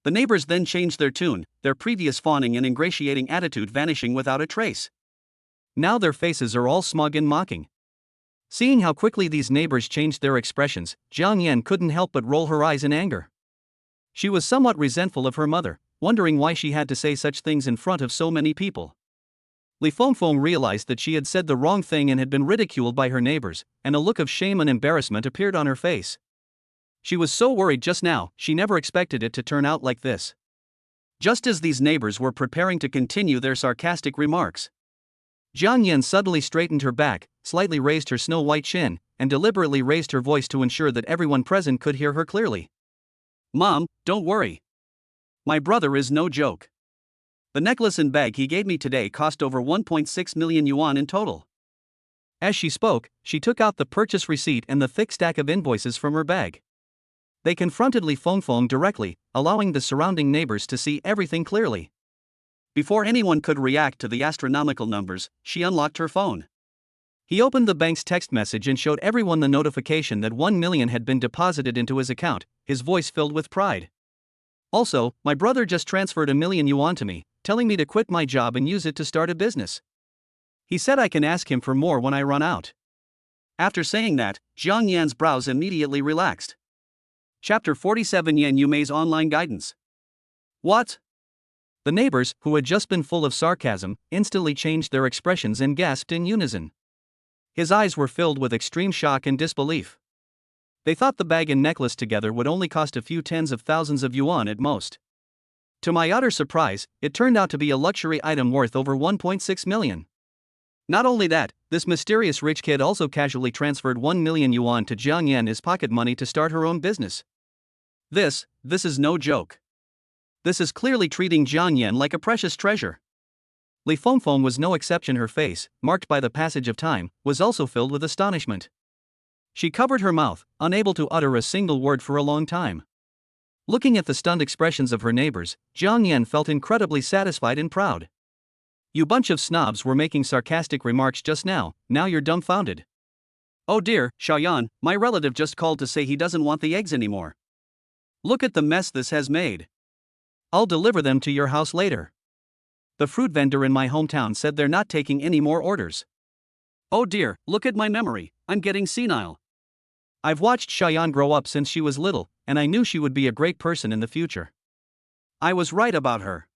The neighbors then changed their tune, their previous fawning and ingratiating attitude vanishing without a trace. Now their faces are all smug and mocking. Seeing how quickly these neighbors changed their expressions, Jiang Yan couldn't help but roll her eyes in anger. She was somewhat resentful of her mother, wondering why she had to say such things in front of so many people. Li Fengfeng realized that she had said the wrong thing and had been ridiculed by her neighbors, and a look of shame and embarrassment appeared on her face. She was so worried just now, she never expected it to turn out like this. Just as these neighbors were preparing to continue their sarcastic remarks, Jiang Yan suddenly straightened her back, slightly raised her snow-white chin, and deliberately raised her voice to ensure that everyone present could hear her clearly. Mom, don't worry. My brother is no joke. The necklace and bag he gave me today cost over 1.6 million yuan in total. As she spoke, she took out the purchase receipt and the thick stack of invoices from her bag. They confronted Li Fengfeng directly, allowing the surrounding neighbors to see everything clearly. Before anyone could react to the astronomical numbers, she unlocked her phone. He opened the bank's text message and showed everyone the notification that 1 million had been deposited into his account, his voice filled with pride. Also, my brother just transferred 1 million yuan to me, telling me to quit my job and use it to start a business. He said I can ask him for more when I run out. After saying that, Jiang Yan's brows immediately relaxed. Chapter 47 Yan Yumei's Online Guidance. What? The neighbors, who had just been full of sarcasm, instantly changed their expressions and gasped in unison. His eyes were filled with extreme shock and disbelief. They thought the bag and necklace together would only cost a few tens of thousands of yuan at most. To my utter surprise, it turned out to be a luxury item worth over 1.6 million. Not only that, this mysterious rich kid also casually transferred 1 million yuan to Jiang Yan as pocket money to start her own business. This is no joke. This is clearly treating Jiang Yan like a precious treasure. Li Fengfeng was no exception. Her face, marked by the passage of time, was also filled with astonishment. She covered her mouth, unable to utter a single word for a long time. Looking at the stunned expressions of her neighbors, Jiang Yan felt incredibly satisfied and proud. You bunch of snobs were making sarcastic remarks just now you're dumbfounded. Oh dear, Xiaoyan, my relative just called to say he doesn't want the eggs anymore. Look at the mess this has made. I'll deliver them to your house later. The fruit vendor in my hometown said they're not taking any more orders. Oh dear, look at my memory, I'm getting senile. I've watched Xiaoyan grow up since she was little, and I knew she would be a great person in the future. I was right about her.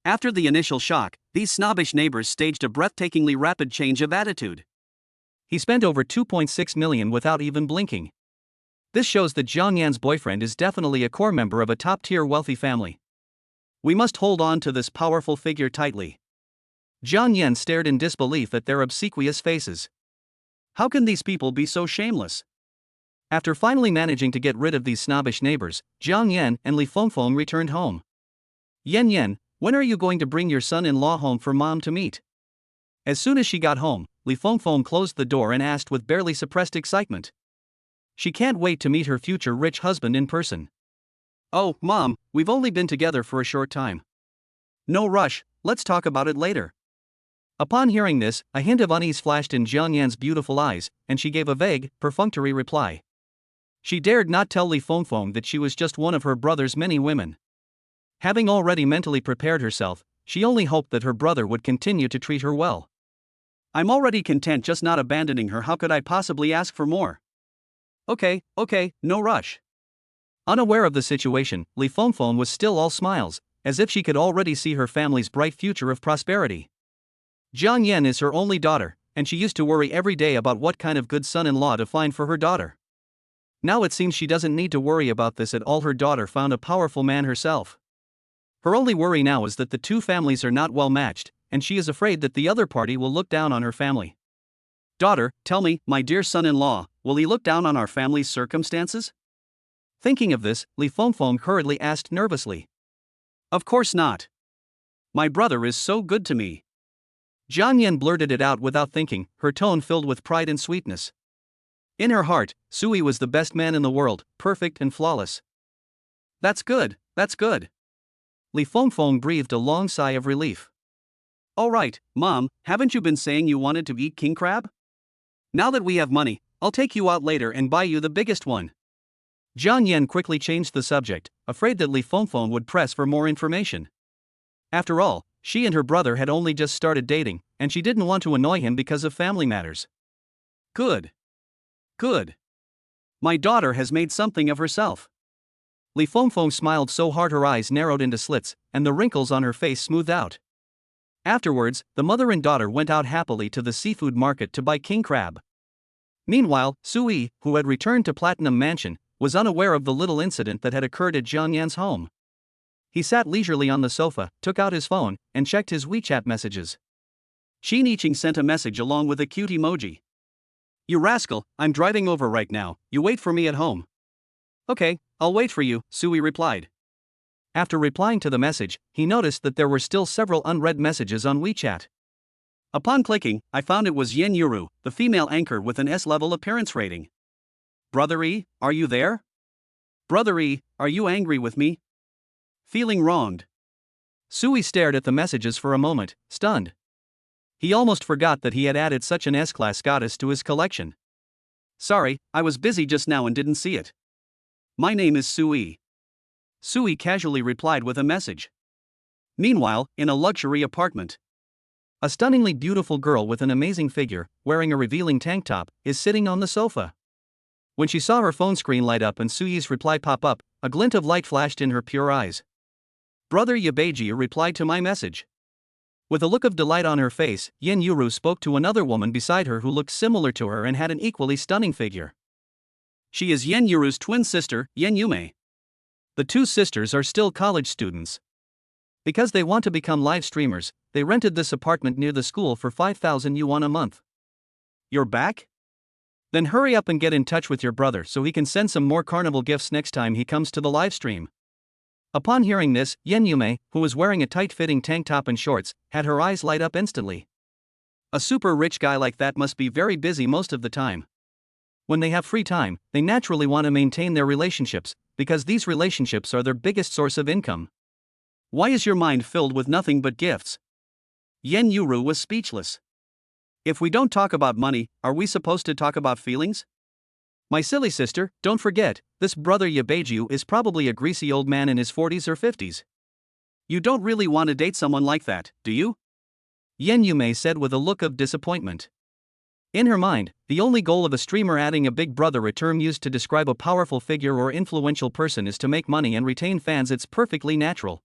After the initial shock, these snobbish neighbors staged a breathtakingly rapid change of attitude. He spent over 2.6 million without even blinking. This shows that Jiang Yan's boyfriend is definitely a core member of a top-tier wealthy family. We must hold on to this powerful figure tightly. Jiang Yan stared in disbelief at their obsequious faces. How can these people be so shameless? After finally managing to get rid of these snobbish neighbors, Jiang Yan and Li Fengfeng returned home. Yan, when are you going to bring your son-in-law home for mom to meet? As soon as she got home, Li Fengfeng closed the door and asked with barely suppressed excitement. She can't wait to meet her future rich husband in person. Oh, Mom, we've only been together for a short time. No rush, let's talk about it later. Upon hearing this, a hint of unease flashed in Jiang Yan's beautiful eyes, and she gave a vague, perfunctory reply. She dared not tell Li Fengfeng that she was just one of her brother's many women. Having already mentally prepared herself, she only hoped that her brother would continue to treat her well. I'm already content just not abandoning her. How could I possibly ask for more? Okay, no rush. Unaware of the situation, Li Fengfeng was still all smiles, as if she could already see her family's bright future of prosperity. Jiang Yan is her only daughter, and she used to worry every day about what kind of good son-in-law to find for her daughter. Now it seems she doesn't need to worry about this at all. Her daughter found a powerful man herself. Her only worry now is that the two families are not well matched, and she is afraid that the other party will look down on her family. Daughter, tell me, my dear son-in-law, will he look down on our family's circumstances? Thinking of this, Li Fengfeng hurriedly asked nervously. Of course not. My brother is so good to me. Jiang Yan blurted it out without thinking, her tone filled with pride and sweetness. In her heart, Sui was the best man in the world, perfect and flawless. That's good, that's good. Li Fengfeng breathed a long sigh of relief. All right, Mom, haven't you been saying you wanted to eat king crab? Now that we have money, I'll take you out later and buy you the biggest one. Jiang Yan quickly changed the subject, afraid that Li Fengfeng would press for more information. After all, she and her brother had only just started dating, and she didn't want to annoy him because of family matters. Good. Good. My daughter has made something of herself. Li Fengfeng smiled so hard her eyes narrowed into slits, and the wrinkles on her face smoothed out. Afterwards, the mother and daughter went out happily to the seafood market to buy king crab. Meanwhile, Sui, who had returned to Platinum Mansion, was unaware of the little incident that had occurred at Jiang Yan's home. He sat leisurely on the sofa, took out his phone, and checked his WeChat messages. Xin Yiqing sent a message along with a cute emoji. You rascal, I'm driving over right now, you wait for me at home. Okay, I'll wait for you, Sui replied. After replying to the message, he noticed that there were still several unread messages on WeChat. Upon clicking, I found it was Yen Yuru, the female anchor with an S-level appearance rating. Brother E, are you there? Brother E, are you angry with me? Feeling wronged. Sui stared at the messages for a moment, stunned. He almost forgot that he had added such an S-class goddess to his collection. Sorry, I was busy just now and didn't see it. My name is Sui. Sui casually replied with a message. Meanwhile, in a luxury apartment, a stunningly beautiful girl with an amazing figure, wearing a revealing tank top, is sitting on the sofa. When she saw her phone screen light up and Sui's reply pop up, a glint of light flashed in her pure eyes. Brother Yabeji replied to my message. With a look of delight on her face, Yen Yuru spoke to another woman beside her who looked similar to her and had an equally stunning figure. She is Yen Yuru's twin sister, Yen Yume. The two sisters are still college students. Because they want to become live streamers, they rented this apartment near the school for 5,000 yuan a month. You're back? Then hurry up and get in touch with your brother so he can send some more carnival gifts next time he comes to the live stream. Upon hearing this, Yen Yume, who was wearing a tight-fitting tank top and shorts, had her eyes light up instantly. A super rich guy like that must be very busy most of the time. When they have free time, they naturally want to maintain their relationships, because these relationships are their biggest source of income. Why is your mind filled with nothing but gifts? Yen Yuru was speechless. If we don't talk about money, are we supposed to talk about feelings? My silly sister, don't forget, this brother Yabeju is probably a greasy old man in his 40s or 50s. You don't really want to date someone like that, do you? Yen Yume said with a look of disappointment. In her mind, the only goal of a streamer adding a big brother, a term used to describe a powerful figure or influential person, is to make money and retain fans. It's perfectly natural.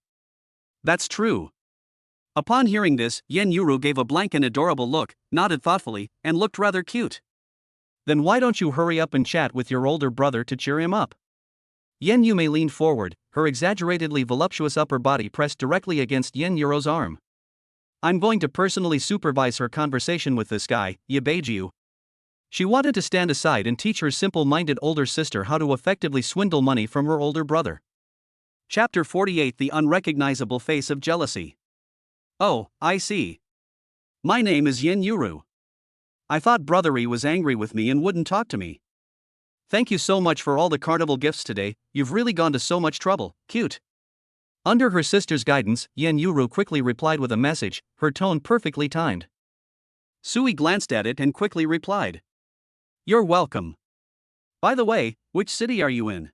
That's true. Upon hearing this, Yen Yuru gave a blank and adorable look, nodded thoughtfully, and looked rather cute. Then why don't you hurry up and chat with your older brother to cheer him up? Yen Yume leaned forward, her exaggeratedly voluptuous upper body pressed directly against Yen Yuro's arm. I'm going to personally supervise her conversation with this guy, Yabeju. She wanted to stand aside and teach her simple-minded older sister how to effectively swindle money from her older brother. Chapter 48: The Unrecognizable Face of Jealousy. Oh, I see. My name is Yen Yuru. I thought Brother E was angry with me and wouldn't talk to me. Thank you so much for all the carnival gifts today, you've really gone to so much trouble, cute. Under her sister's guidance, Yen Yuru quickly replied with a message, her tone perfectly timed. Sui glanced at it and quickly replied. You're welcome. By the way, which city are you in?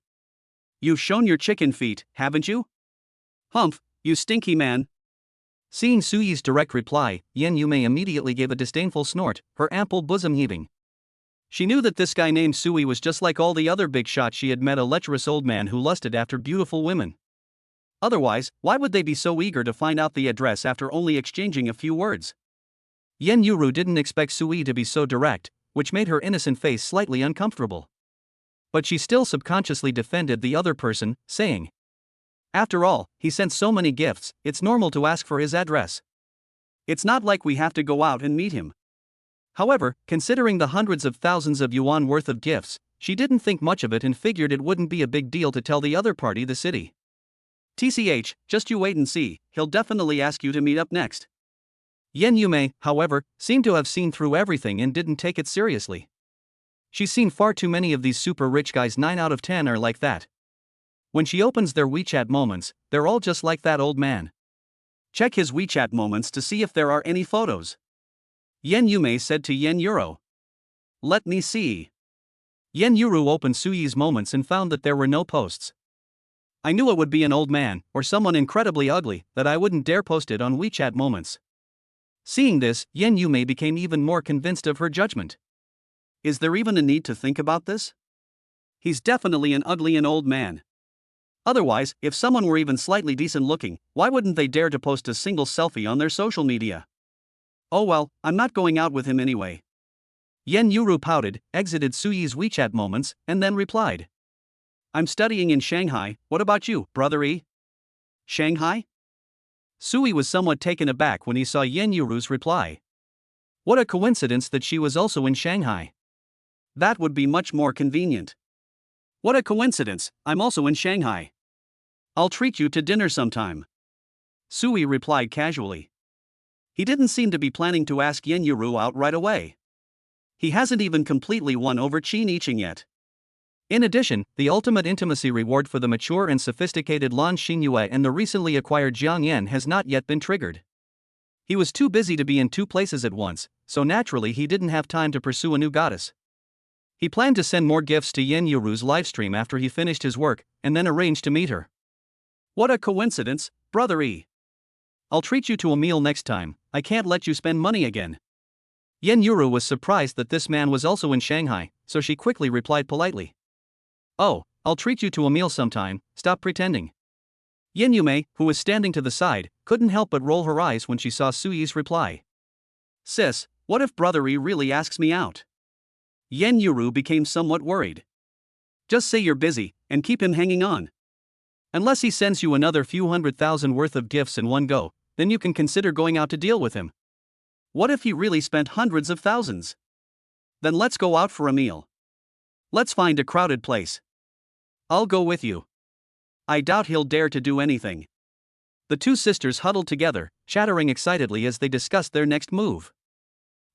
You've shown your chicken feet, haven't you? Humph, you stinky man. Seeing Sui's direct reply, Yen Yume immediately gave a disdainful snort, her ample bosom heaving. She knew that this guy named Sui was just like all the other big shots she had met, a lecherous old man who lusted after beautiful women. Otherwise, why would they be so eager to find out the address after only exchanging a few words? Yen Yuru didn't expect Sui to be so direct, which made her innocent face slightly uncomfortable. But she still subconsciously defended the other person, saying, after all, he sent so many gifts, it's normal to ask for his address. It's not like we have to go out and meet him. However, considering the hundreds of thousands of yuan worth of gifts, she didn't think much of it and figured it wouldn't be a big deal to tell the other party the city. TCH, just you wait and see, he'll definitely ask you to meet up next. Yen Yume, however, seemed to have seen through everything and didn't take it seriously. She's seen far too many of these super rich guys. 9 out of 10 are like that. When she opens their WeChat moments, they're all just like that old man. Check his WeChat moments to see if there are any photos. Yen Yume said to Yen Yuro. Let me see. Yen Yuru opened Suyi's moments and found that there were no posts. I knew it would be an old man, or someone incredibly ugly, that I wouldn't dare post it on WeChat moments. Seeing this, Yen Yume became even more convinced of her judgment. Is there even a need to think about this? He's definitely an ugly and old man. Otherwise, if someone were even slightly decent looking, why wouldn't they dare to post a single selfie on their social media? Oh well, I'm not going out with him anyway. Yen Yuru pouted, exited Suyi's WeChat moments, and then replied. I'm studying in Shanghai. What about you, brother E? Shanghai? Suyi was somewhat taken aback when he saw Yen Yuru's reply. What a coincidence that she was also in Shanghai. That would be much more convenient. What a coincidence, I'm also in Shanghai. I'll treat you to dinner sometime. Suyi replied casually. He didn't seem to be planning to ask Yen Yuru out right away. He hasn't even completely won over Qin Yiqing yet. In addition, the ultimate intimacy reward for the mature and sophisticated Lan Xingyue and the recently acquired Jiang Yan has not yet been triggered. He was too busy to be in 2 places at once, so naturally he didn't have time to pursue a new goddess. He planned to send more gifts to Yen Yuru's livestream after he finished his work, and then arranged to meet her. What a coincidence, brother E. I'll treat you to a meal next time. I can't let you spend money again. Yen Yuru was surprised that this man was also in Shanghai, so she quickly replied politely. Oh, I'll treat you to a meal sometime, stop pretending. Yen Yume, who was standing to the side, couldn't help but roll her eyes when she saw Suyi's reply. Sis, what if brother E really asks me out? Yen Yuru became somewhat worried. Just say you're busy, and keep him hanging on. Unless he sends you another few 100,000 worth of gifts in one go, then you can consider going out to deal with him. What if he really spent hundreds of thousands? Then let's go out for a meal. Let's find a crowded place. I'll go with you. I doubt he'll dare to do anything. The 2 sisters huddled together, chattering excitedly as they discussed their next move.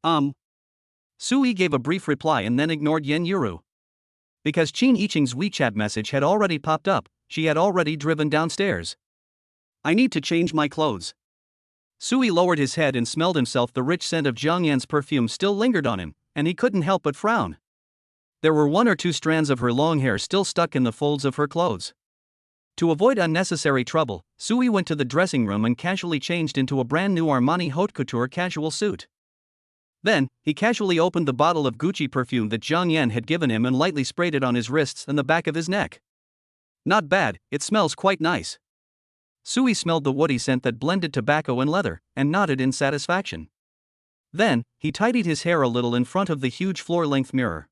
Suyi gave a brief reply and then ignored Yen Yuru. Because Qin Yiqing's WeChat message had already popped up, she had already driven downstairs. I need to change my clothes. Suyi lowered his head and smelled himself. The rich scent of Jiang Yan's perfume still lingered on him, and he couldn't help but frown. There were 1 or 2 strands of her long hair still stuck in the folds of her clothes. To avoid unnecessary trouble, Suyi went to the dressing room and casually changed into a brand new Armani haute couture casual suit. Then, he casually opened the bottle of Gucci perfume that Jiang Yan had given him and lightly sprayed it on his wrists and the back of his neck. Not bad, it smells quite nice. Suyi smelled the woody scent that blended tobacco and leather, and nodded in satisfaction. Then, he tidied his hair a little in front of the huge floor-length mirror.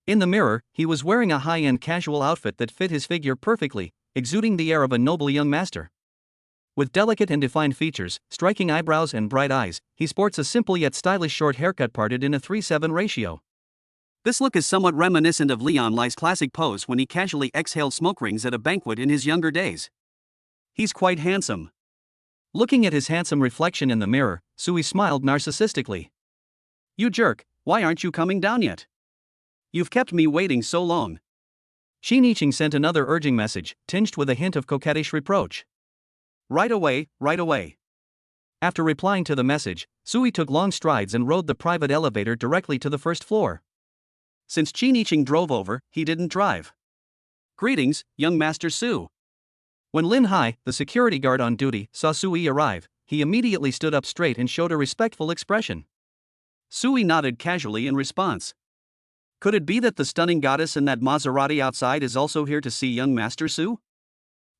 In the mirror, he was wearing a high-end casual outfit that fit his figure perfectly, exuding the air of a noble young master. With delicate and defined features, striking eyebrows and bright eyes, he sports a simple yet stylish short haircut parted in a 3:7 ratio. This look is somewhat reminiscent of Leon Lai's classic pose when he casually exhaled smoke rings at a banquet in his younger days. He's quite handsome. Looking at his handsome reflection in the mirror, Suyi smiled narcissistically. You jerk, why aren't you coming down yet? You've kept me waiting so long. Qin Yiqing sent another urging message, tinged with a hint of coquettish reproach. Right away, right away. After replying to the message, Suyi took long strides and rode the private elevator directly to the first floor. Since Qin Yiqing drove over, he didn't drive. Greetings, young Master Su. When Lin Hai, the security guard on duty, saw Suyi arrive, he immediately stood up straight and showed a respectful expression. Suyi nodded casually in response. Could it be that the stunning goddess in that Maserati outside is also here to see young Master Su?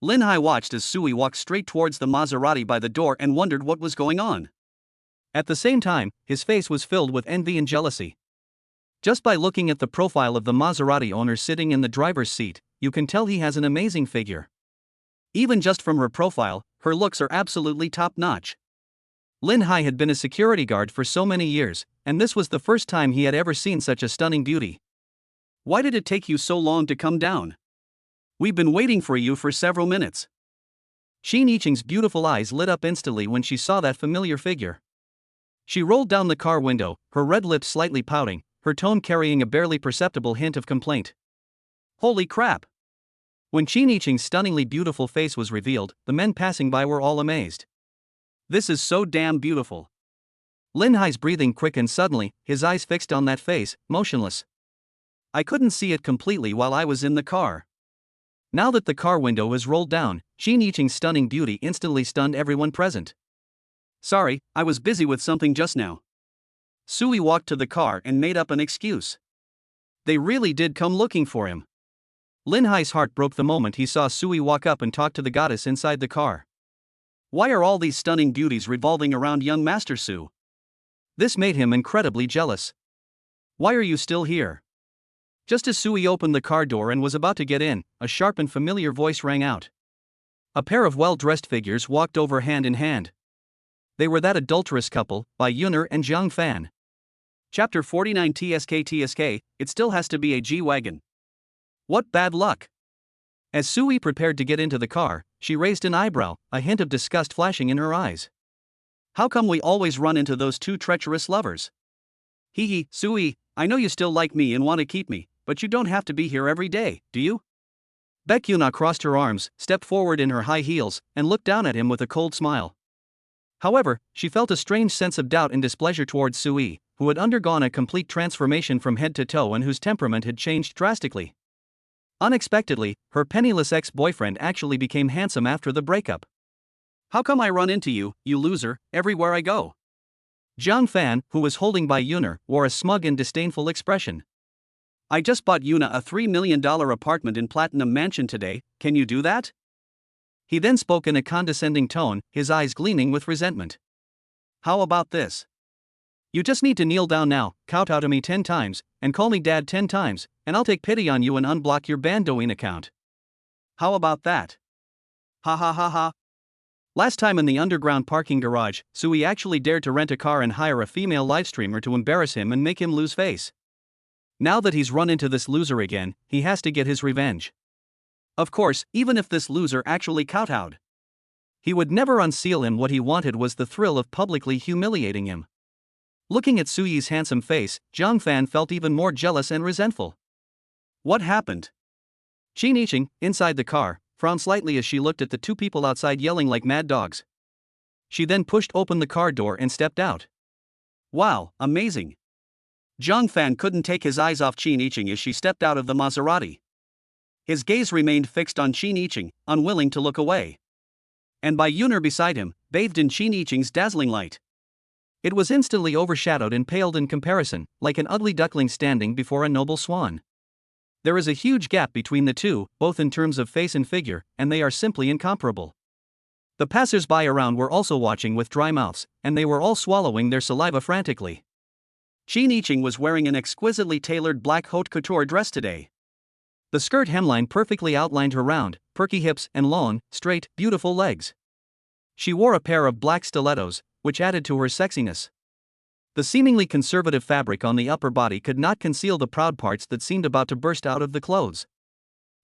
Lin Hai watched as Suyi walked straight towards the Maserati by the door and wondered what was going on. At the same time, his face was filled with envy and jealousy. Just by looking at the profile of the Maserati owner sitting in the driver's seat, you can tell he has an amazing figure. Even just from her profile, her looks are absolutely top-notch. Lin Hai had been a security guard for so many years, and this was the first time he had ever seen such a stunning beauty. Why did it take you so long to come down? We've been waiting for you for several minutes. Qin Yiqing's beautiful eyes lit up instantly when she saw that familiar figure. She rolled down the car window, her red lips slightly pouting, her tone carrying a barely perceptible hint of complaint. Holy crap! When Qin Yiqing's stunningly beautiful face was revealed, the men passing by were all amazed. This is so damn beautiful. Lin Hai's breathing quickened suddenly, his eyes fixed on that face, motionless. I couldn't see it completely while I was in the car. Now that the car window was rolled down, Qin Yiqing's stunning beauty instantly stunned everyone present. Sorry, I was busy with something just now. Sui walked to the car and made up an excuse. They really did come looking for him. Lin Hai's heart broke the moment he saw Sui walk up and talk to the goddess inside the car. Why are all these stunning beauties revolving around young Master Su? This made him incredibly jealous. Why are you still here? Just as Sui opened the car door and was about to get in, a sharp and familiar voice rang out. A pair of well-dressed figures walked over hand in hand. They were that adulterous couple, Bai Yuner and Zhang Fan. Chapter 49 TSK, it still has to be a G-Wagon. What bad luck! As Sui prepared to get into the car, she raised an eyebrow, a hint of disgust flashing in her eyes. How come we always run into those two treacherous lovers? Hee, Sui, I know you still like me and want to keep me, but you don't have to be here every day, do you? Baek Yuna crossed her arms, stepped forward in her high heels, and looked down at him with a cold smile. However, she felt a strange sense of doubt and displeasure towards Sui, who had undergone a complete transformation from head to toe and whose temperament had changed drastically. Unexpectedly, her penniless ex-boyfriend actually became handsome after the breakup. How come I run into you, you loser, everywhere I go? Zhang Fan, who was holding Bai Yuner, wore a smug and disdainful expression. I just bought Yuna a $3 million apartment in Platinum Mansion today, can you do that? He then spoke in a condescending tone, his eyes gleaming with resentment. How about this? You just need to kneel down now, kowtow to me 10 times, and call me dad 10 times, and I'll take pity on you and unblock your Bandoin account. How about that? Ha ha ha ha. Last time in the underground parking garage, Sui actually dared to rent a car and hire a female livestreamer to embarrass him and make him lose face. Now that he's run into this loser again, he has to get his revenge. Of course, even if this loser actually kowtowed, he would never unseal him. What he wanted was the thrill of publicly humiliating him. Looking at Sui's handsome face, Zhang Fan felt even more jealous and resentful. What happened? Qin Yiqing, inside the car, frowned slightly as she looked at the two people outside yelling like mad dogs. She then pushed open the car door and stepped out. Wow, amazing! Zhang Fan couldn't take his eyes off Qin Yiqing as she stepped out of the Maserati. His gaze remained fixed on Qin Yiqing, unwilling to look away. And Bai Yuner beside him, bathed in Qin Yiqing's dazzling light. It was instantly overshadowed and paled in comparison, like an ugly duckling standing before a noble swan. There is a huge gap between the two, both in terms of face and figure, and they are simply incomparable. The passers-by around were also watching with dry mouths, and they were all swallowing their saliva frantically. Qin Yiqing was wearing an exquisitely tailored black haute couture dress today. The skirt hemline perfectly outlined her round, perky hips and long, straight, beautiful legs. She wore a pair of black stilettos, which added to her sexiness. The seemingly conservative fabric on the upper body could not conceal the proud parts that seemed about to burst out of the clothes.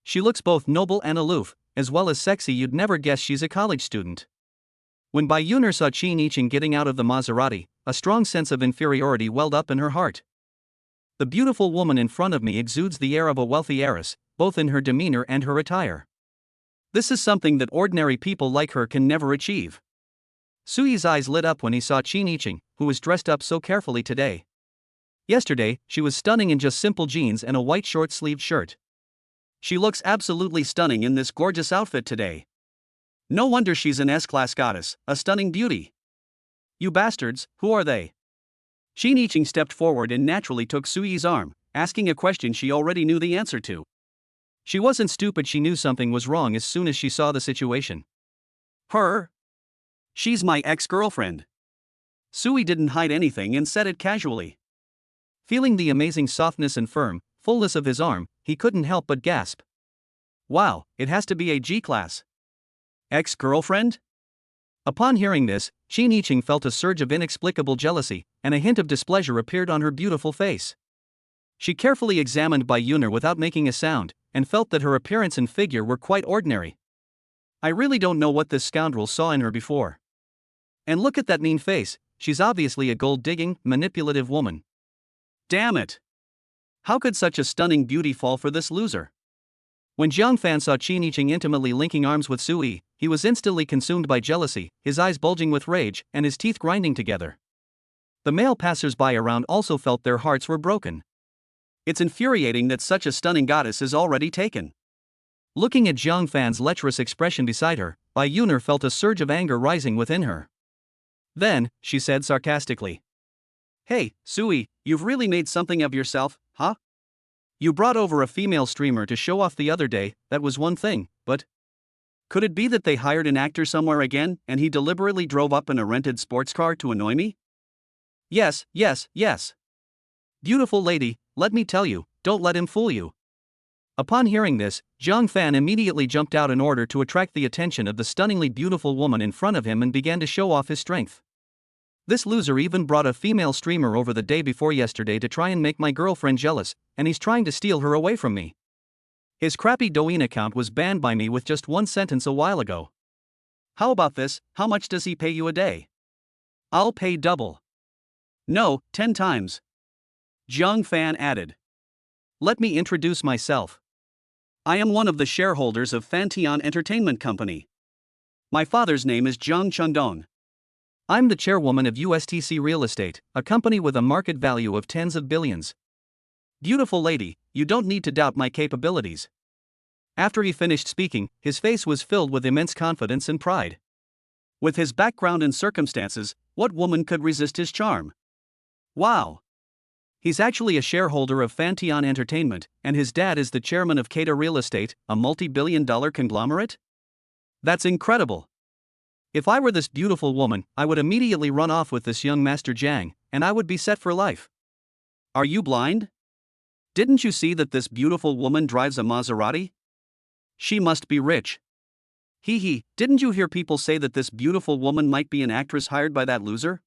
She looks both noble and aloof, as well as sexy. You'd never guess she's a college student. When Bai Yuner saw Qin Yiqing getting out of the Maserati, a strong sense of inferiority welled up in her heart. The beautiful woman in front of me exudes the air of a wealthy heiress, both in her demeanor and her attire. This is something that ordinary people like her can never achieve. Sui's eyes lit up when he saw Qin Yiqing, who was dressed up so carefully today. Yesterday, she was stunning in just simple jeans and a white short-sleeved shirt. She looks absolutely stunning in this gorgeous outfit today. No wonder she's an S-class goddess, a stunning beauty. You bastards, who are they? Qin Yiqing stepped forward and naturally took Sui's arm, asking a question she already knew the answer to. She wasn't stupid, she knew something was wrong as soon as she saw the situation. Her? She's my ex-girlfriend. Sui didn't hide anything and said it casually. Feeling the amazing softness and firm fullness of his arm, he couldn't help but gasp. Wow, it has to be a G-class. Ex-girlfriend? Upon hearing this, Qin Yiqing felt a surge of inexplicable jealousy, and a hint of displeasure appeared on her beautiful face. She carefully examined Bai Yuner without making a sound, and felt that her appearance and figure were quite ordinary. I really don't know what this scoundrel saw in her before. And look at that mean face, she's obviously a gold-digging, manipulative woman. Damn it! How could such a stunning beauty fall for this loser? When Jiang Fan saw Qin Yiqing intimately linking arms with Sui, he was instantly consumed by jealousy, his eyes bulging with rage, and his teeth grinding together. The male passers-by around also felt their hearts were broken. It's infuriating that such a stunning goddess is already taken. Looking at Jiang Fan's lecherous expression beside her, Bai Yuner felt a surge of anger rising within her. Then, she said sarcastically, "Hey, Sui, you've really made something of yourself, huh? You brought over a female streamer to show off the other day, that was one thing, but could it be that they hired an actor somewhere again and he deliberately drove up in a rented sports car to annoy me? Yes, yes, yes. Beautiful lady, let me tell you, don't let him fool you." Upon hearing this, Jiang Fan immediately jumped out in order to attract the attention of the stunningly beautiful woman in front of him and began to show off his strength. This loser even brought a female streamer over the day before yesterday to try and make my girlfriend jealous, and he's trying to steal her away from me. His crappy Douyin account was banned by me with just one sentence a while ago. How about this, how much does he pay you a day? I'll pay double. No, 10 times. Jiang Fan added. Let me introduce myself. I am one of the shareholders of Fantian Entertainment Company. My father's name is Jiang Chendong. I'm the chairwoman of USTC Real Estate, a company with a market value of tens of billions. Beautiful lady, you don't need to doubt my capabilities. After he finished speaking, his face was filled with immense confidence and pride. With his background and circumstances, what woman could resist his charm? Wow! He's actually a shareholder of Fantian Entertainment, and his dad is the chairman of Kata Real Estate, a multi-billion-dollar conglomerate? That's incredible! If I were this beautiful woman, I would immediately run off with this young Master Jiang, and I would be set for life. Are you blind? Didn't you see that this beautiful woman drives a Maserati? She must be rich. Didn't you hear people say that this beautiful woman might be an actress hired by that loser?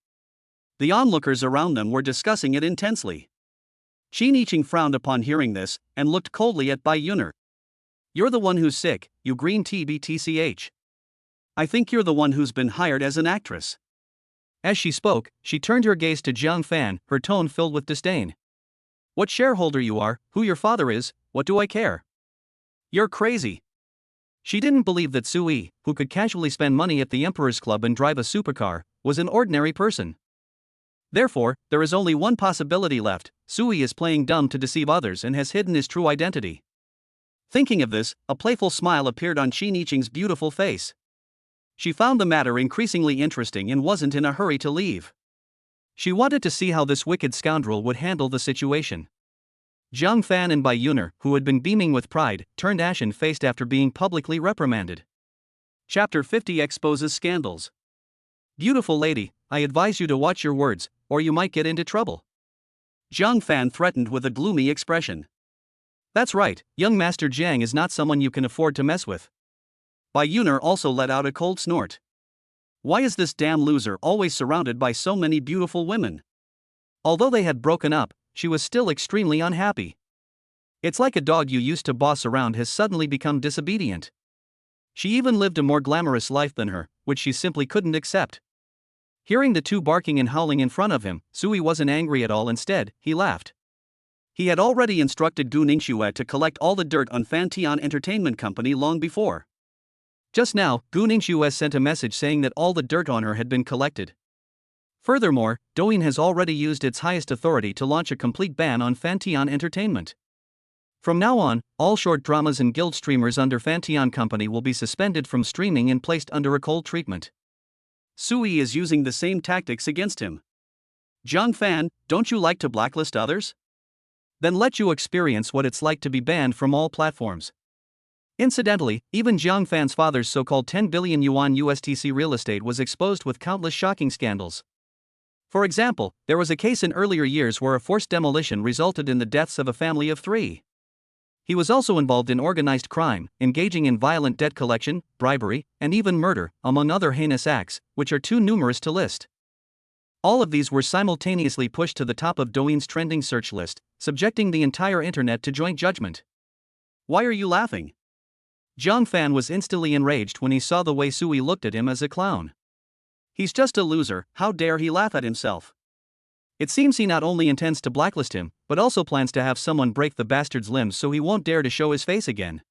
The onlookers around them were discussing it intensely. Qin Yiqing frowned upon hearing this, and looked coldly at Bai Yuner. You're the one who's sick, you green TBTCH. I think you're the one who's been hired as an actress. As she spoke, she turned her gaze to Jiang Fan, her tone filled with disdain. What shareholder you are, who your father is, what do I care? You're crazy. She didn't believe that Sui, who could casually spend money at the Emperor's Club and drive a supercar, was an ordinary person. Therefore, there is only one possibility left: Sui is playing dumb to deceive others and has hidden his true identity. Thinking of this, a playful smile appeared on Qin Yiqing's beautiful face. She found the matter increasingly interesting and wasn't in a hurry to leave. She wanted to see how this wicked scoundrel would handle the situation. Jiang Fan and Bai Yuner, who had been beaming with pride, turned ashen-faced after being publicly reprimanded. Chapter 50 exposes scandals. Beautiful lady, I advise you to watch your words, or you might get into trouble. Jiang Fan threatened with a gloomy expression. That's right, young Master Jiang is not someone you can afford to mess with. Bai Yuner also let out a cold snort. Why is this damn loser always surrounded by so many beautiful women? Although they had broken up, she was still extremely unhappy. It's like a dog you used to boss around has suddenly become disobedient. She even lived a more glamorous life than her, which she simply couldn't accept. Hearing the two barking and howling in front of him, Sui wasn't angry at all. Instead, he laughed. He had already instructed Gu Ningxue to collect all the dirt on Fantian Entertainment Company long before. Just now, Gu Ningxue sent a message saying that all the dirt on her had been collected. Furthermore, Douyin has already used its highest authority to launch a complete ban on Fantian Entertainment. From now on, all short dramas and guild streamers under Fantian Company will be suspended from streaming and placed under a cold treatment. Sui is using the same tactics against him. Jiang Fan, don't you like to blacklist others? Then let you experience what it's like to be banned from all platforms. Incidentally, even Jiang Fan's father's so-called 10 billion yuan USTC real estate was exposed with countless shocking scandals. For example, there was a case in earlier years where a forced demolition resulted in the deaths of a family of 3. He was also involved in organized crime, engaging in violent debt collection, bribery, and even murder, among other heinous acts, which are too numerous to list. All of these were simultaneously pushed to the top of Douyin's trending search list, subjecting the entire internet to joint judgment. Why are you laughing? Jiang Fan was instantly enraged when he saw the way Sui looked at him as a clown. He's just a loser, how dare he laugh at himself. It seems he not only intends to blacklist him, but also plans to have someone break the bastard's limbs so he won't dare to show his face again.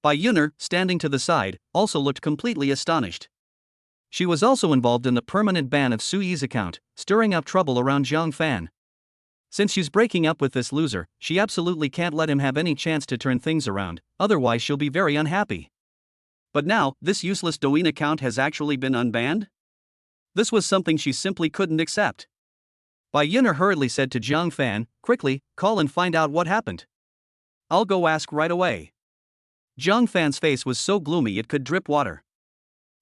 Bai Yuner, standing to the side, also looked completely astonished. She was also involved in the permanent ban of Su Yi's account, stirring up trouble around Zhang Fan. Since she's breaking up with this loser, she absolutely can't let him have any chance to turn things around, otherwise she'll be very unhappy. But now, this useless Douyin account has actually been unbanned? This was something she simply couldn't accept. Bai Yuner hurriedly said to Zhang Fan, "Quickly, call and find out what happened." "I'll go ask right away." Zhang Fan's face was so gloomy it could drip water.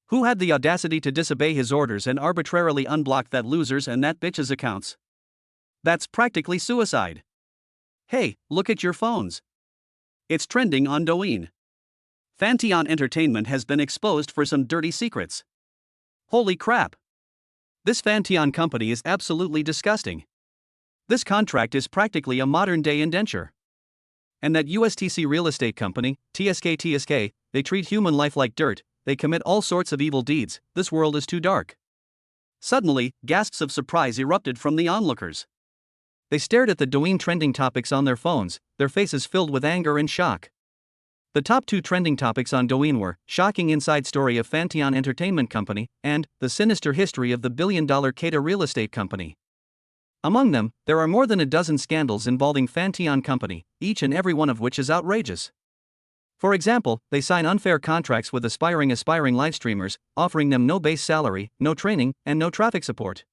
Who had the audacity to disobey his orders and arbitrarily unblock that loser's and that bitch's accounts? That's practically suicide. Hey, look at your phones. It's trending on Douyin. Fanteon Entertainment has been exposed for some dirty secrets. Holy crap. This Fanteon company is absolutely disgusting. This contract is practically a modern-day indenture. And that USTC real estate company, TSK, they treat human life like dirt, they commit all sorts of evil deeds, this world is too dark. Suddenly, gasps of surprise erupted from the onlookers. They stared at the Douyin trending topics on their phones, their faces filled with anger and shock. The top 2 trending topics on Douyin were shocking inside story of Fanteon Entertainment Company and the sinister history of the billion-dollar Keita real estate company. Among them, there are more than a dozen scandals involving Fanteon Company, each and every one of which is outrageous. For example, they sign unfair contracts with aspiring live streamers, offering them no base salary, no training, and no traffic support.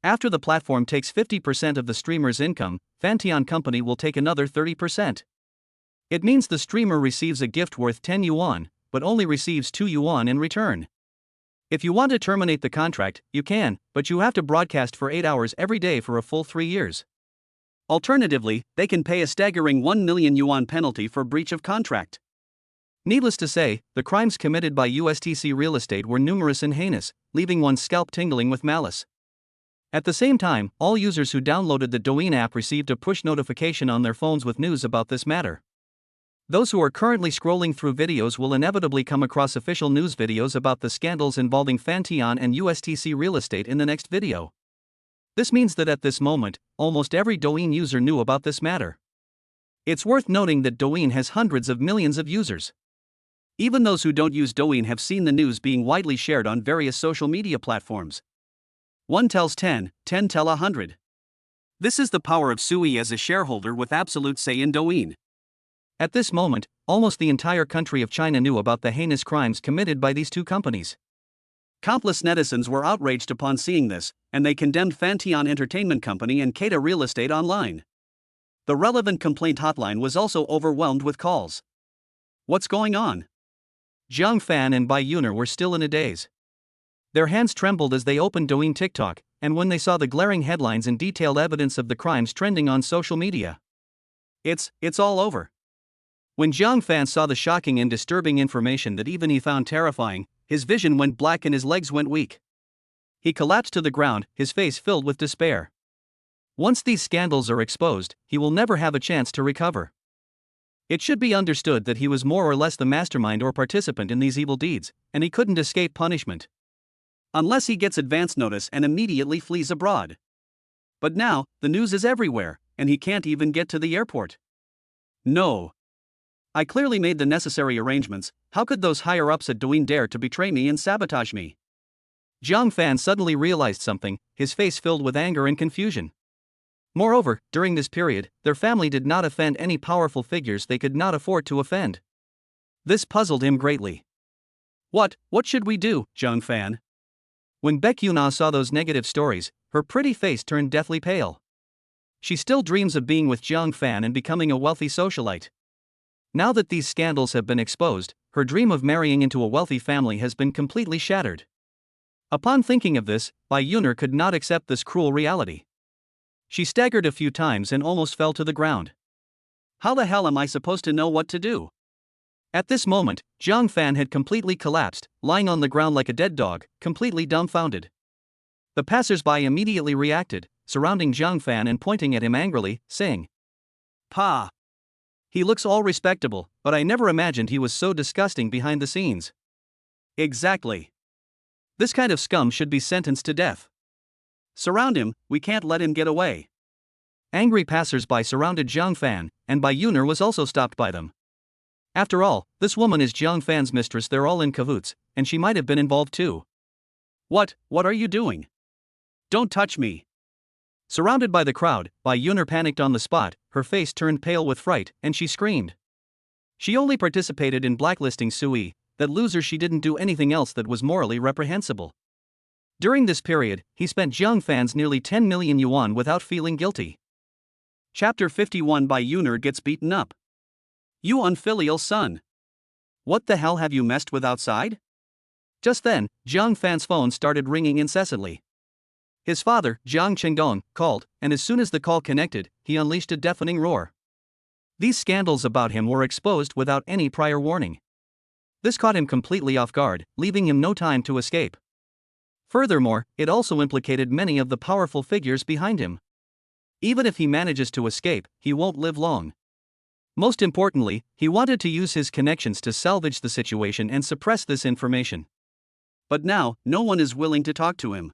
After the platform takes 50% of the streamer's income, Fanteon Company will take another 30%. It means the streamer receives a gift worth 10 yuan, but only receives 2 yuan in return. If you want to terminate the contract, you can, but you have to broadcast for 8 hours every day for a full 3 years. Alternatively, they can pay a staggering 1 million yuan penalty for breach of contract. Needless to say, the crimes committed by USTC Real Estate were numerous and heinous, leaving one's scalp tingling with malice. At the same time, all users who downloaded the Douyin app received a push notification on their phones with news about this matter. Those who are currently scrolling through videos will inevitably come across official news videos about the scandals involving Fanteon and USTC Real Estate in the next video. This means that at this moment, almost every Douyin user knew about this matter. It's worth noting that Douyin has hundreds of millions of users. Even those who don't use Douyin have seen the news being widely shared on various social media platforms. 1 tells 10, 10 tell 100. This is the power of Su Yi as a shareholder with absolute say in Douyin. At this moment, almost the entire country of China knew about the heinous crimes committed by these 2 companies. Countless netizens were outraged upon seeing this, and they condemned Fanteon Entertainment Company and Keita Real Estate online. The relevant complaint hotline was also overwhelmed with calls. What's going on? Zhang Fan and Bai Yuner were still in a daze. Their hands trembled as they opened Douyin TikTok, and when they saw the glaring headlines and detailed evidence of the crimes trending on social media. It's all over. When Zhang Fan saw the shocking and disturbing information that even he found terrifying, his vision went black and his legs went weak. He collapsed to the ground, his face filled with despair. Once these scandals are exposed, he will never have a chance to recover. It should be understood that he was more or less the mastermind or participant in these evil deeds, and he couldn't escape punishment. Unless he gets advance notice and immediately flees abroad. But now, the news is everywhere, and he can't even get to the airport. No. I clearly made the necessary arrangements, how could those higher-ups at Douyin dare to betray me and sabotage me? Zhang Fan suddenly realized something, his face filled with anger and confusion. Moreover, during this period, their family did not offend any powerful figures they could not afford to offend. This puzzled him greatly. What should we do, Zhang Fan? When Baek Yuna saw those negative stories, her pretty face turned deathly pale. She still dreams of being with Zhang Fan and becoming a wealthy socialite. Now that these scandals have been exposed, her dream of marrying into a wealthy family has been completely shattered. Upon thinking of this, Bai Yuner could not accept this cruel reality. She staggered a few times and almost fell to the ground. How the hell am I supposed to know what to do? At this moment, Zhang Fan had completely collapsed, lying on the ground like a dead dog, completely dumbfounded. The passers-by immediately reacted, surrounding Zhang Fan and pointing at him angrily, saying, "Pa! He looks all respectable, but I never imagined he was so disgusting behind the scenes." Exactly. This kind of scum should be sentenced to death. Surround him, we can't let him get away. Angry passers-by surrounded Jiang Fan, and Bai Yuner was also stopped by them. After all, this woman is Jiang Fan's mistress, they're all in cahoots, and she might have been involved too. What are you doing? Don't touch me. Surrounded by the crowd, Bai Yuner panicked on the spot, her face turned pale with fright, and she screamed. She only participated in blacklisting Sui, that loser. She didn't do anything else that was morally reprehensible. During this period, he spent Jiang Fan's nearly 10 million yuan without feeling guilty. Chapter 51 Bai Yuner gets beaten up. You unfilial son. What the hell have you messed with outside? Just then, Jiang Fan's phone started ringing incessantly. His father, Jiang Chengdong, called, and as soon as the call connected, he unleashed a deafening roar. These scandals about him were exposed without any prior warning. This caught him completely off guard, leaving him no time to escape. Furthermore, it also implicated many of the powerful figures behind him. Even if he manages to escape, he won't live long. Most importantly, he wanted to use his connections to salvage the situation and suppress this information. But now, no one is willing to talk to him.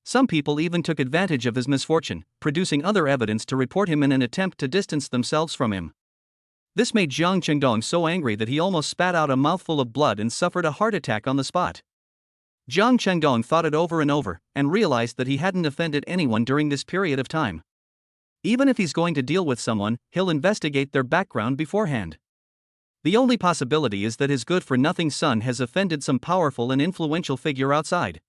Some people even took advantage of his misfortune, producing other evidence to report him in an attempt to distance themselves from him. This made Jiang Chengdong so angry that he almost spat out a mouthful of blood and suffered a heart attack on the spot. Jiang Chengdong thought it over and over, and realized that he hadn't offended anyone during this period of time. Even if he's going to deal with someone, he'll investigate their background beforehand. The only possibility is that his good-for-nothing son has offended some powerful and influential figure outside.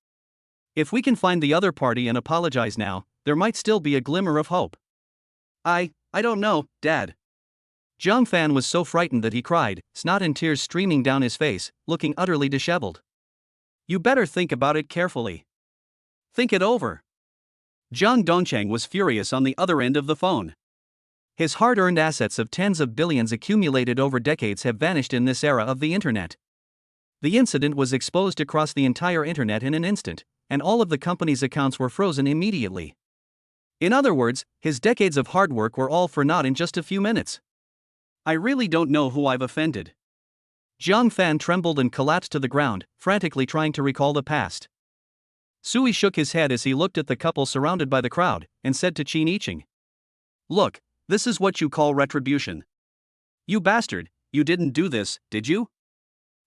If we can find the other party and apologize now, there might still be a glimmer of hope. I don't know, Dad. Jiang Fan was so frightened that he cried, snot and tears streaming down his face, looking utterly disheveled. You better think about it carefully. Think it over. Jiang Dongcheng was furious on the other end of the phone. His hard-earned assets of tens of billions accumulated over decades have vanished in this era of the internet. The incident was exposed across the entire internet in an instant, and all of the company's accounts were frozen immediately. In other words, his decades of hard work were all for naught in just a few minutes. I really don't know who I've offended. Jiang Fan trembled and collapsed to the ground, frantically trying to recall the past. Sui shook his head as he looked at the couple surrounded by the crowd, and said to Qin Yiqing, "Look, this is what you call retribution. You bastard, you didn't do this, did you?"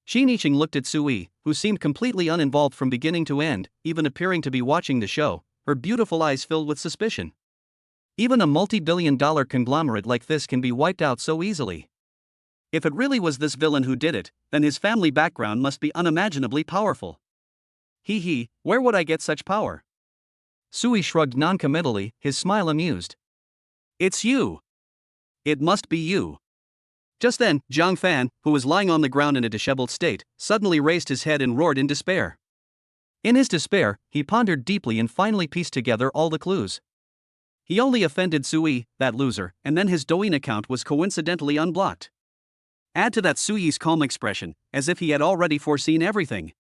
Qin Yiqing looked at Sui, who seemed completely uninvolved from beginning to end, even appearing to be watching the show, her beautiful eyes filled with suspicion. Even a multi-billion-dollar conglomerate like this can be wiped out so easily. If it really was this villain who did it, then his family background must be unimaginably powerful. Where would I get such power? Sui shrugged noncommittally, his smile amused. It's you. It must be you. Just then, Jiang Fan, who was lying on the ground in a disheveled state, suddenly raised his head and roared in despair. In his despair, he pondered deeply and finally pieced together all the clues. He only offended Sui, that loser, and then his Douyin account was coincidentally unblocked. Add to that Sui's calm expression, as if he had already foreseen everything.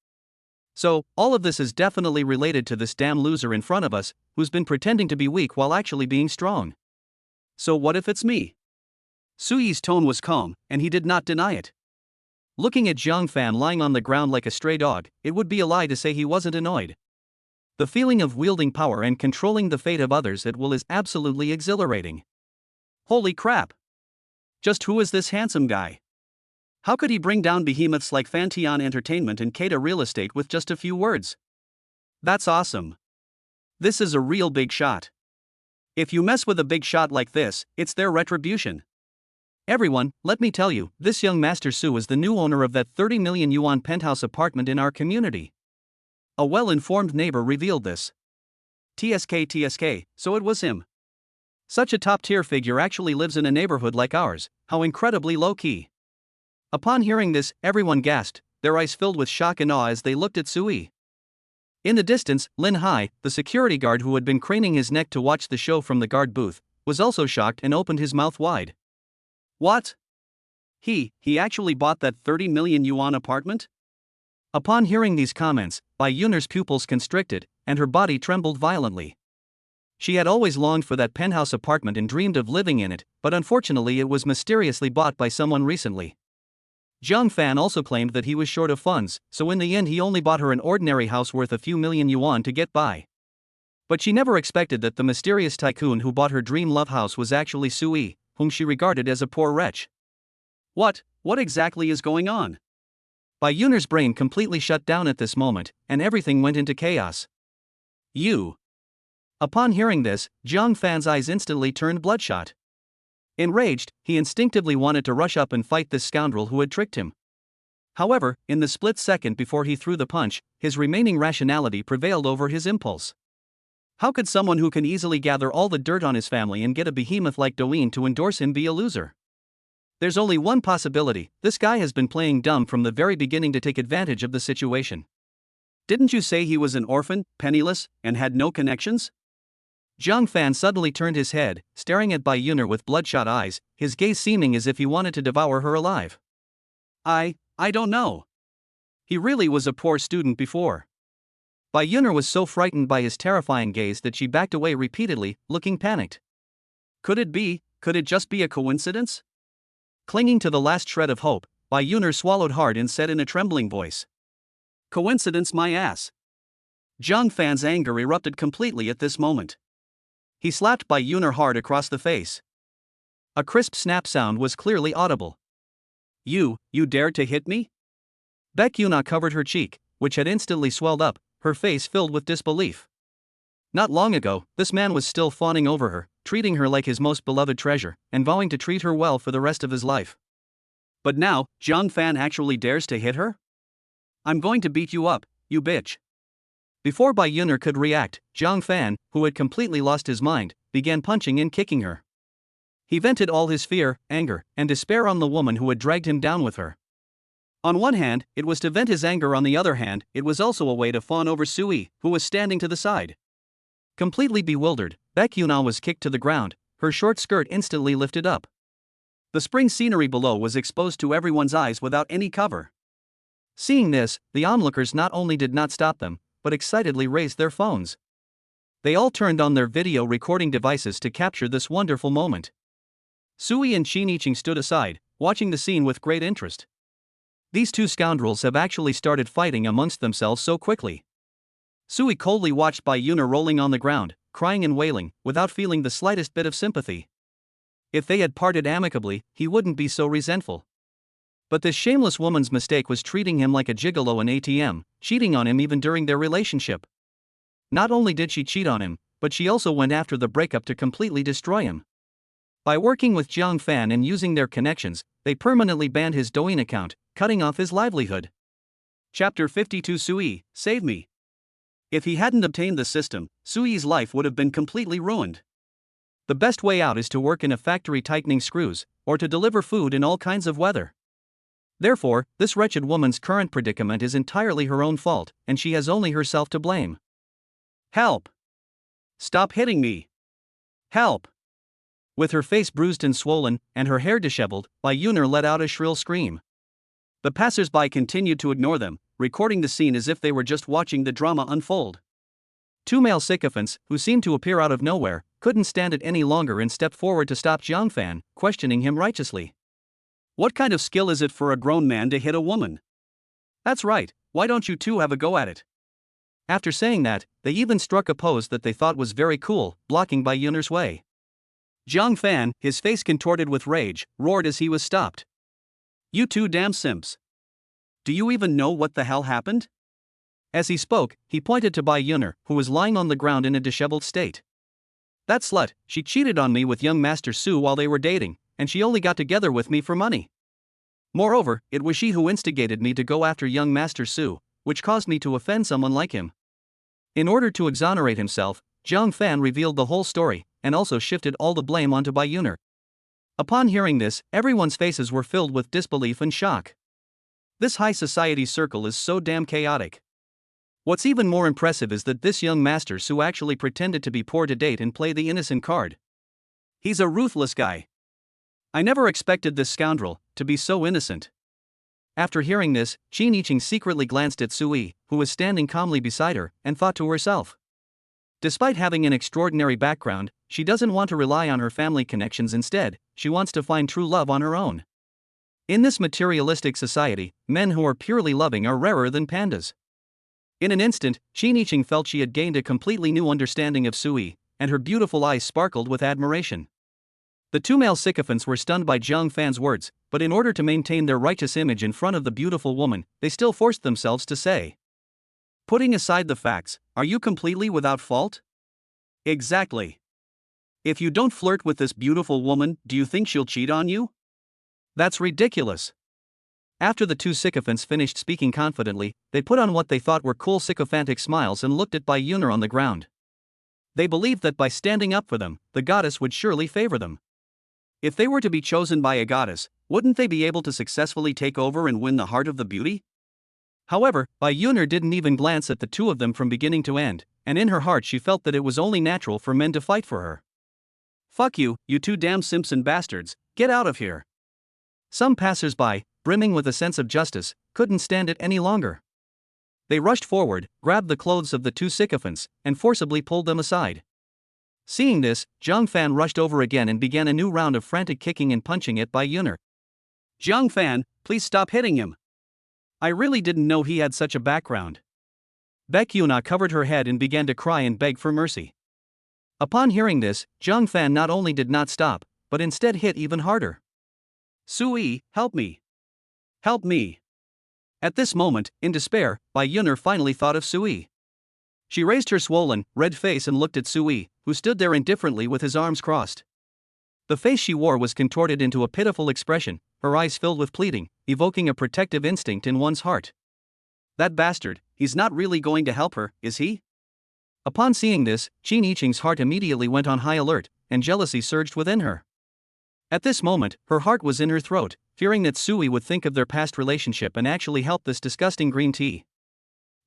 So, all of this is definitely related to this damn loser in front of us, who's been pretending to be weak while actually being strong. So what if it's me? Sui's tone was calm, and he did not deny it. Looking at Jiang Fan lying on the ground like a stray dog, it would be a lie to say he wasn't annoyed. The feeling of wielding power and controlling the fate of others at will is absolutely exhilarating. Holy crap! Just who is this handsome guy? How could he bring down behemoths like Fantian Entertainment and Kata Real Estate with just a few words? That's awesome. This is a real big shot. If you mess with a big shot like this, it's their retribution. Everyone, let me tell you, this young Master Su is the new owner of that 30 million yuan penthouse apartment in our community. A well-informed neighbor revealed this. TSK, so it was him. Such a top-tier figure actually lives in a neighborhood like ours, how incredibly low-key. Upon hearing this, everyone gasped, their eyes filled with shock and awe as they looked at Sui. In the distance, Lin Hai, the security guard who had been craning his neck to watch the show from the guard booth, was also shocked and opened his mouth wide. What? He actually bought that 30 million yuan apartment? Upon hearing these comments, Bai Yuner's pupils constricted, and her body trembled violently. She had always longed for that penthouse apartment and dreamed of living in it, but unfortunately it was mysteriously bought by someone recently. Jiang Fan also claimed that he was short of funds, so in the end he only bought her an ordinary house worth a few million yuan to get by. But she never expected that the mysterious tycoon who bought her dream love house was actually Sui, whom she regarded as a poor wretch. What exactly is going on? Bai Yun'er's brain completely shut down at this moment, and everything went into chaos. You. Upon hearing this, Jiang Fan's eyes instantly turned bloodshot. Enraged, he instinctively wanted to rush up and fight this scoundrel who had tricked him. However, in the split second before he threw the punch, his remaining rationality prevailed over his impulse. How could someone who can easily gather all the dirt on his family and get a behemoth like Douyin to endorse him be a loser? There's only one possibility: this guy has been playing dumb from the very beginning to take advantage of the situation. Didn't you say he was an orphan, penniless, and had no connections? Jiang Fan suddenly turned his head, staring at Bai Yun'er with bloodshot eyes, his gaze seeming as if he wanted to devour her alive. I don't know. He really was a poor student before. Bai Yun'er was so frightened by his terrifying gaze that she backed away repeatedly, looking panicked. Could it just be a coincidence? Clinging to the last shred of hope, Bai Yun'er swallowed hard and said in a trembling voice. Coincidence my ass. Jiang Fan's anger erupted completely at this moment. He slapped Bai Yun'er hard across the face. A crisp snap sound was clearly audible. You dared to hit me? Baek Yuna covered her cheek, which had instantly swelled up, her face filled with disbelief. Not long ago, this man was still fawning over her, treating her like his most beloved treasure, and vowing to treat her well for the rest of his life. But now, Jiang Fan actually dares to hit her? I'm going to beat you up, you bitch. Before Bai Yun'er could react, Jiang Fan, who had completely lost his mind, began punching and kicking her. He vented all his fear, anger, and despair on the woman who had dragged him down with her. On one hand, it was to vent his anger; on the other hand, it was also a way to fawn over Sui, who was standing to the side. Completely bewildered, Baek Yuna was kicked to the ground, her short skirt instantly lifted up. The spring scenery below was exposed to everyone's eyes without any cover. Seeing this, the onlookers not only did not stop them, but excitedly raised their phones. They all turned on their video recording devices to capture this wonderful moment. Sui and Qin Yiqing stood aside, watching the scene with great interest. These two scoundrels have actually started fighting amongst themselves so quickly. Sui coldly watched Bai Yun'er rolling on the ground, crying and wailing, without feeling the slightest bit of sympathy. If they had parted amicably, he wouldn't be so resentful. But this shameless woman's mistake was treating him like a gigolo and ATM, cheating on him even during their relationship. Not only did she cheat on him, but she also went after the breakup to completely destroy him. By working with Jiang Fan and using their connections, they permanently banned his Douyin account, cutting off his livelihood. Chapter 52 Sui, Save Me. If he hadn't obtained the system, Sui's life would have been completely ruined. The best way out is to work in a factory tightening screws, or to deliver food in all kinds of weather. Therefore, this wretched woman's current predicament is entirely her own fault, and she has only herself to blame. Help! Stop hitting me! Help! With her face bruised and swollen, and her hair disheveled, Bai Yun'er let out a shrill scream. The passers-by continued to ignore them, recording the scene as if they were just watching the drama unfold. Two male sycophants, who seemed to appear out of nowhere, couldn't stand it any longer and stepped forward to stop Jiang Fan, questioning him righteously. What kind of skill is it for a grown man to hit a woman? That's right, why don't you two have a go at it? After saying that, they even struck a pose that they thought was very cool, blocking Bai Yun'er's way. Jiang Fan, his face contorted with rage, roared as he was stopped. You two damn simps. Do you even know what the hell happened? As he spoke, he pointed to Bai Yun'er, who was lying on the ground in a disheveled state. That slut, she cheated on me with young Master Su while they were dating, and she only got together with me for money. Moreover, it was she who instigated me to go after young Master Su, which caused me to offend someone like him. In order to exonerate himself, Jiang Fan revealed the whole story, and also shifted all the blame onto Bai Yun'er. Upon hearing this, everyone's faces were filled with disbelief and shock. This high society circle is so damn chaotic. What's even more impressive is that this young Master Su actually pretended to be poor to date and play the innocent card. He's a ruthless guy. I never expected this scoundrel to be so innocent. After hearing this, Qin Yiqing secretly glanced at Sui, who was standing calmly beside her, and thought to herself. Despite having an extraordinary background, she doesn't want to rely on her family connections. Instead, she wants to find true love on her own. In this materialistic society, men who are purely loving are rarer than pandas. In an instant, Qin Yiqing felt she had gained a completely new understanding of Sui, and her beautiful eyes sparkled with admiration. The two male sycophants were stunned by Zhang Fan's words, but in order to maintain their righteous image in front of the beautiful woman, they still forced themselves to say, "Putting aside the facts, are you completely without fault?" "Exactly. If you don't flirt with this beautiful woman, do you think she'll cheat on you?" "That's ridiculous." After the two sycophants finished speaking confidently, they put on what they thought were cool sycophantic smiles and looked at Bai Yuner on the ground. They believed that by standing up for them, the goddess would surely favor them. If they were to be chosen by a goddess, wouldn't they be able to successfully take over and win the heart of the beauty? However, Bai Yuner didn't even glance at the two of them from beginning to end, and in her heart she felt that it was only natural for men to fight for her. "Fuck you, you two damn Simpson bastards, get out of here." Some passers-by, brimming with a sense of justice, couldn't stand it any longer. They rushed forward, grabbed the clothes of the two sycophants, and forcibly pulled them aside. Seeing this, Zhang Fan rushed over again and began a new round of frantic kicking and punching at Bai Yuner. "Zhang Fan, please stop hitting him. I really didn't know he had such a background." Baek Yuna covered her head and began to cry and beg for mercy. Upon hearing this, Zhang Fan not only did not stop, but instead hit even harder. "Sui, help me. Help me." At this moment, in despair, Bai Yuner finally thought of Sui. She raised her swollen, red face and looked at Sui, who stood there indifferently with his arms crossed. The face she wore was contorted into a pitiful expression, her eyes filled with pleading, evoking a protective instinct in one's heart. "That bastard, he's not really going to help her, is he?" Upon seeing this, Qin Yiqing's heart immediately went on high alert, and jealousy surged within her. At this moment, her heart was in her throat, fearing that Sui would think of their past relationship and actually help this disgusting green tea.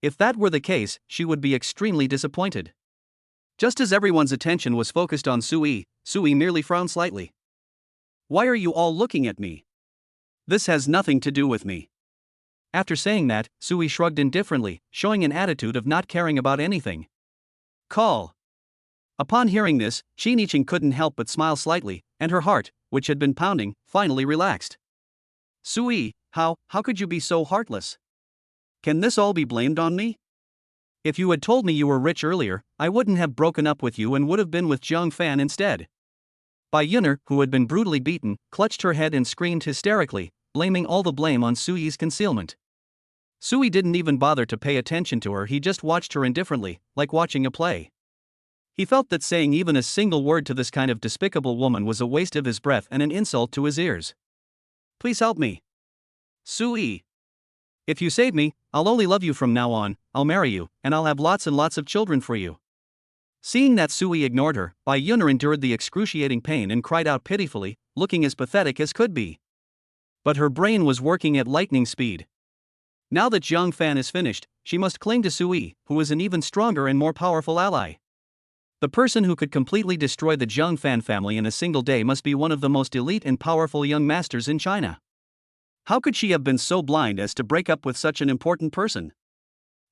If that were the case, she would be extremely disappointed. Just as everyone's attention was focused on Sui, Sui merely frowned slightly. "Why are you all looking at me? This has nothing to do with me." After saying that, Sui shrugged indifferently, showing an attitude of not caring about anything. "Call." Upon hearing this, Qin Yiqing couldn't help but smile slightly, and her heart, which had been pounding, finally relaxed. "Sui, how could you be so heartless? Can this all be blamed on me? If you had told me you were rich earlier, I wouldn't have broken up with you and would have been with Zhang Fan instead." Bai Yuner, who had been brutally beaten, clutched her head and screamed hysterically, blaming all the blame on Sui's concealment. Sui didn't even bother to pay attention to her, he just watched her indifferently, like watching a play. He felt that saying even a single word to this kind of despicable woman was a waste of his breath and an insult to his ears. "Please help me. Sui. If you save me, I'll only love you from now on, I'll marry you, and I'll have lots and lots of children for you." Seeing that Sui ignored her, Bai Yuner endured the excruciating pain and cried out pitifully, looking as pathetic as could be. But her brain was working at lightning speed. Now that Zhang Fan is finished, she must cling to Sui, who is an even stronger and more powerful ally. The person who could completely destroy the Zhang Fan family in a single day must be one of the most elite and powerful young masters in China. How could she have been so blind as to break up with such an important person?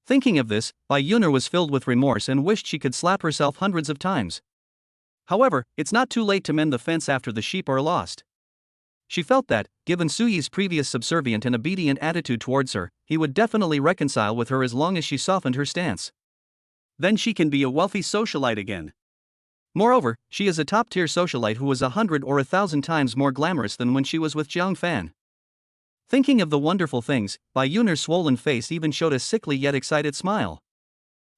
Thinking of this, Bai Yuner was filled with remorse and wished she could slap herself hundreds of times. However, it's not too late to mend the fence after the sheep are lost. She felt that, given Sui's previous subservient and obedient attitude towards her, he would definitely reconcile with her as long as she softened her stance. Then she can be a wealthy socialite again. Moreover, she is a top-tier socialite who was 100 or 1,000 times more glamorous than when she was with Zhang Fan. Thinking of the wonderful things, Bai Yuner's swollen face even showed a sickly yet excited smile.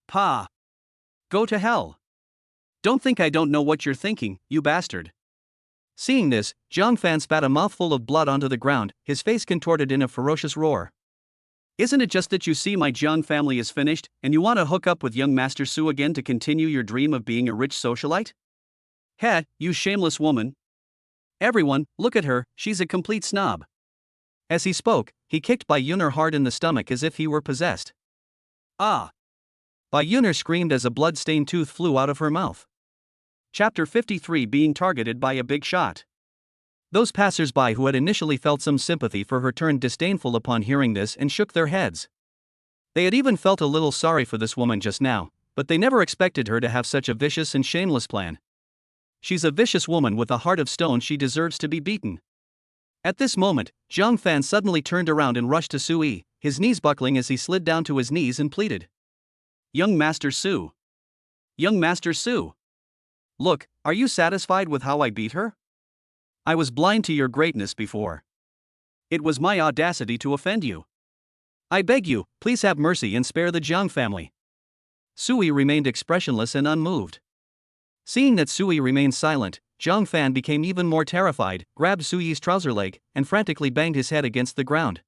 "Pa! Go to hell! Don't think I don't know what you're thinking, you bastard." Seeing this, Zhang Fan spat a mouthful of blood onto the ground, his face contorted in a ferocious roar. "Isn't it just that you see my Zhang family is finished, and you want to hook up with young Master Su again to continue your dream of being a rich socialite? Heh, you shameless woman! Everyone, look at her, she's a complete snob." As he spoke, he kicked Bai Yuner hard in the stomach as if he were possessed. "Ah!" Bai Yuner screamed as a blood-stained tooth flew out of her mouth. Chapter 53: Being targeted by a big shot. Those passers-by who had initially felt some sympathy for her turned disdainful upon hearing this and shook their heads. They had even felt a little sorry for this woman just now, but they never expected her to have such a vicious and shameless plan. She's a vicious woman with a heart of stone, she deserves to be beaten. At this moment, Zhang Fan suddenly turned around and rushed to Sui, his knees buckling as he slid down to his knees and pleaded. Young Master Su. Young Master Su. Look, are you satisfied with how I beat her? I was blind to your greatness before. It was my audacity to offend you. I beg you, please have mercy and spare the Zhang family. Sui remained expressionless and unmoved. Seeing that Sui remained silent, Zhang Fan became even more terrified, grabbed Sui's trouser leg, and frantically banged his head against the ground.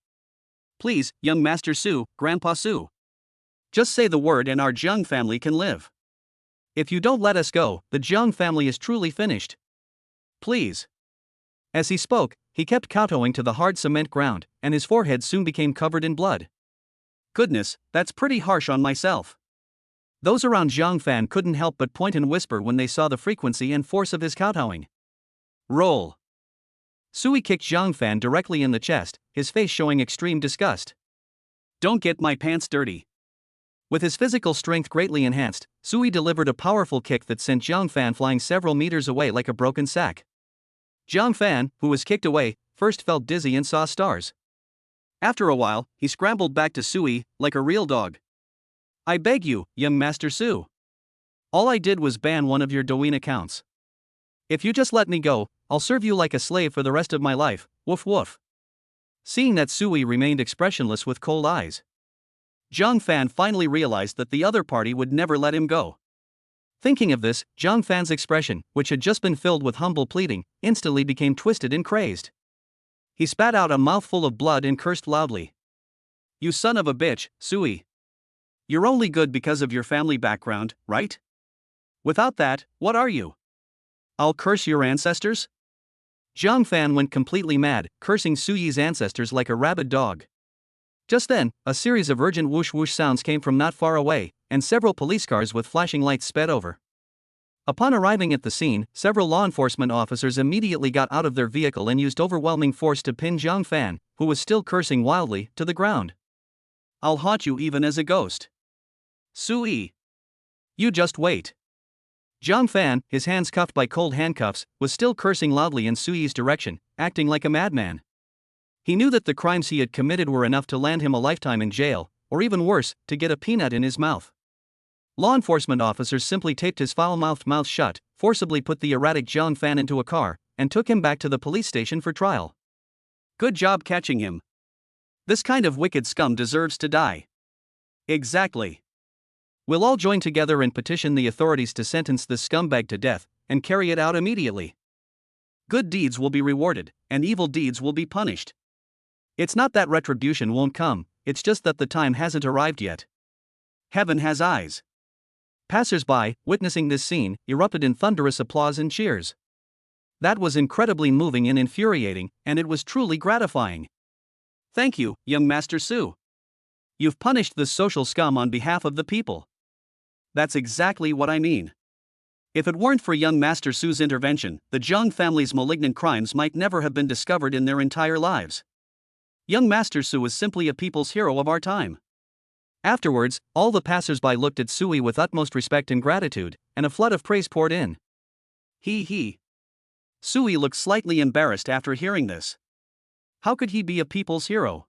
Please, young Master Su, Grandpa Su. Just say the word and our Zhang family can live. If you don't let us go, the Zhang family is truly finished. Please. As he spoke, he kept kowtowing to the hard cement ground, and his forehead soon became covered in blood. Goodness, that's pretty harsh on myself. Those around Zhang Fan couldn't help but point and whisper when they saw the frequency and force of his kowtowing. Roll. Sui kicked Zhang Fan directly in the chest, his face showing extreme disgust. Don't get my pants dirty. With his physical strength greatly enhanced, Sui delivered a powerful kick that sent Zhang Fan flying several meters away like a broken sack. Zhang Fan, who was kicked away, first felt dizzy and saw stars. After a while, he scrambled back to Sui, like a real dog. I beg you, young Master Su. All I did was ban one of your Douyin accounts. If you just let me go, I'll serve you like a slave for the rest of my life, woof woof. Seeing that Sui remained expressionless with cold eyes, Zhang Fan finally realized that the other party would never let him go. Thinking of this, Zhang Fan's expression, which had just been filled with humble pleading, instantly became twisted and crazed. He spat out a mouthful of blood and cursed loudly. You son of a bitch, Sui. You're only good because of your family background, right? Without that, what are you? I'll curse your ancestors? Zhang Fan went completely mad, cursing Sui's ancestors like a rabid dog. Just then, a series of urgent whoosh-whoosh sounds came from not far away, and several police cars with flashing lights sped over. Upon arriving at the scene, several law enforcement officers immediately got out of their vehicle and used overwhelming force to pin Zhang Fan, who was still cursing wildly, to the ground. I'll haunt you even as a ghost. Sui. You just wait. Zhang Fan, his hands cuffed by cold handcuffs, was still cursing loudly in Sui's direction, acting like a madman. He knew that the crimes he had committed were enough to land him a lifetime in jail, or even worse, to get a peanut in his mouth. Law enforcement officers simply taped his foul-mouthed mouth shut, forcibly put the erratic Zhang Fan into a car, and took him back to the police station for trial. Good job catching him. This kind of wicked scum deserves to die. Exactly. We'll all join together and petition the authorities to sentence this scumbag to death, and carry it out immediately. Good deeds will be rewarded, and evil deeds will be punished. It's not that retribution won't come, it's just that the time hasn't arrived yet. Heaven has eyes. Passers-by, witnessing this scene, erupted in thunderous applause and cheers. That was incredibly moving and infuriating, and it was truly gratifying. Thank you, young Master Su. You've punished this social scum on behalf of the people. That's exactly what I mean. If it weren't for young Master Su's intervention, the Zhang family's malignant crimes might never have been discovered in their entire lives. Young Master Su is simply a people's hero of our time. Afterwards, all the passers-by looked at Sui with utmost respect and gratitude, and a flood of praise poured in. He. Sui looked slightly embarrassed after hearing this. How could he be a people's hero?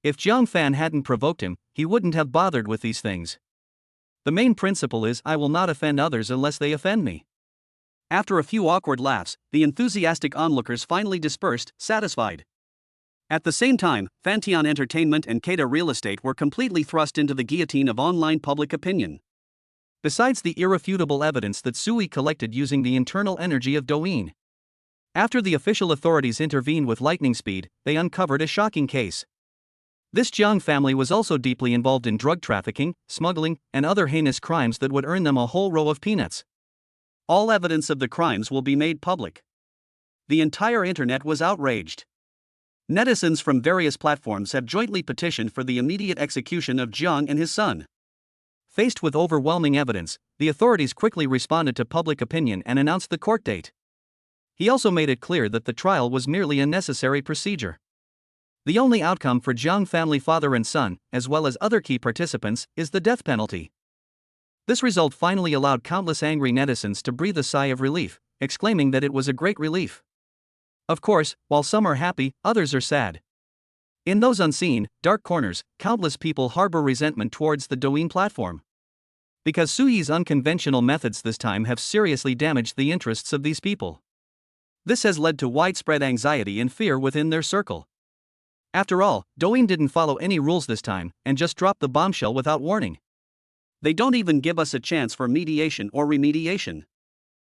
If Zhang Fan hadn't provoked him, he wouldn't have bothered with these things. The main principle is I will not offend others unless they offend me. After a few awkward laughs, the enthusiastic onlookers finally dispersed, satisfied. At the same time, Fantian Entertainment and Keita Real Estate were completely thrust into the guillotine of online public opinion. Besides the irrefutable evidence that Sui collected using the internal energy of Douyin. After the official authorities intervened with lightning speed, they uncovered a shocking case. This Jiang family was also deeply involved in drug trafficking, smuggling, and other heinous crimes that would earn them a whole row of peanuts. All evidence of the crimes will be made public. The entire internet was outraged. Netizens from various platforms have jointly petitioned for the immediate execution of Jiang and his son. Faced with overwhelming evidence, the authorities quickly responded to public opinion and announced the court date. He also made it clear that the trial was merely a necessary procedure. The only outcome for Jiang family father and son, as well as other key participants, is the death penalty. This result finally allowed countless angry netizens to breathe a sigh of relief, exclaiming that it was a great relief. Of course, while some are happy, others are sad. In those unseen, dark corners, countless people harbor resentment towards the Douyin platform. Because Suyi's unconventional methods this time have seriously damaged the interests of these people. This has led to widespread anxiety and fear within their circle. After all, Douyin didn't follow any rules this time and just dropped the bombshell without warning. They don't even give us a chance for mediation or remediation.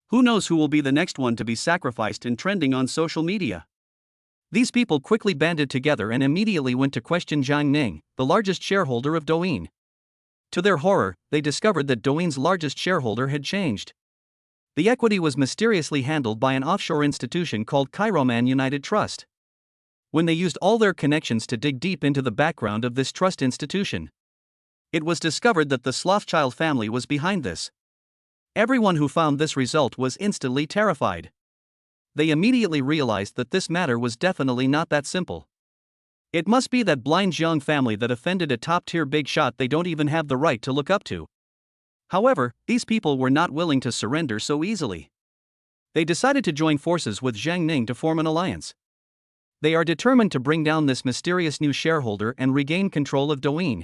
Who knows who will be the next one to be sacrificed and trending on social media? These people quickly banded together and immediately went to question Jiang Ning, the largest shareholder of Douyin. To their horror, they discovered that Douyin's largest shareholder had changed. The equity was mysteriously handled by an offshore institution called Kairoman United Trust. When they used all their connections to dig deep into the background of this trust institution, it was discovered that the Slothchild family was behind this. Everyone who found this result was instantly terrified. They immediately realized that this matter was definitely not that simple. It must be that blind Jiang family that offended a top-tier big shot they don't even have the right to look up to. However, these people were not willing to surrender so easily. They decided to join forces with Jiang Ning to form an alliance. They are determined to bring down this mysterious new shareholder and regain control of Douyin.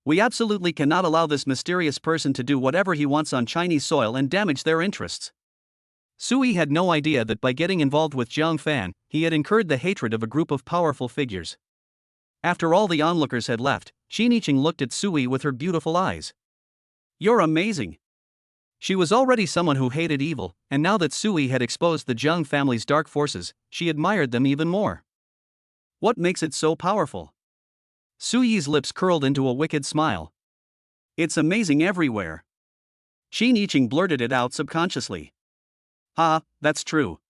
We absolutely cannot allow this mysterious person to do whatever he wants on Chinese soil and damage their interests. Sui had no idea that by getting involved with Jiang Fan, he had incurred the hatred of a group of powerful figures. After all the onlookers had left, Qin Yiqing looked at Sui with her beautiful eyes. "You're amazing." She was already someone who hated evil, and now that Sui had exposed the Jiang family's dark forces, she admired them even more. What makes it so powerful? Suyi's lips curled into a wicked smile. It's amazing everywhere. Qin Yiqing blurted it out subconsciously. Ha, that's true.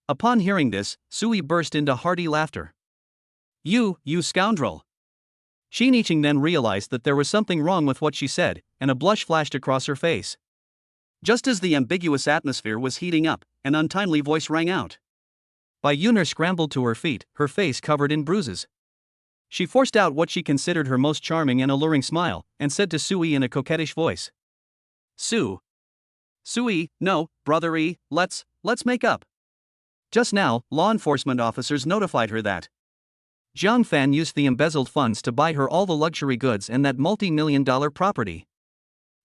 Upon hearing this, Sui burst into hearty laughter. You scoundrel. Qin Yiqing then realized that there was something wrong with what she said, and a blush flashed across her face. Just as the ambiguous atmosphere was heating up, an untimely voice rang out. Bai Yuner scrambled to her feet, her face covered in bruises. She forced out what she considered her most charming and alluring smile, and said to Sui in a coquettish voice. Sui, no, brother E, let's make up. Just now, law enforcement officers notified her that Jiang Fan used the embezzled funds to buy her all the luxury goods and that multi-million-dollar property.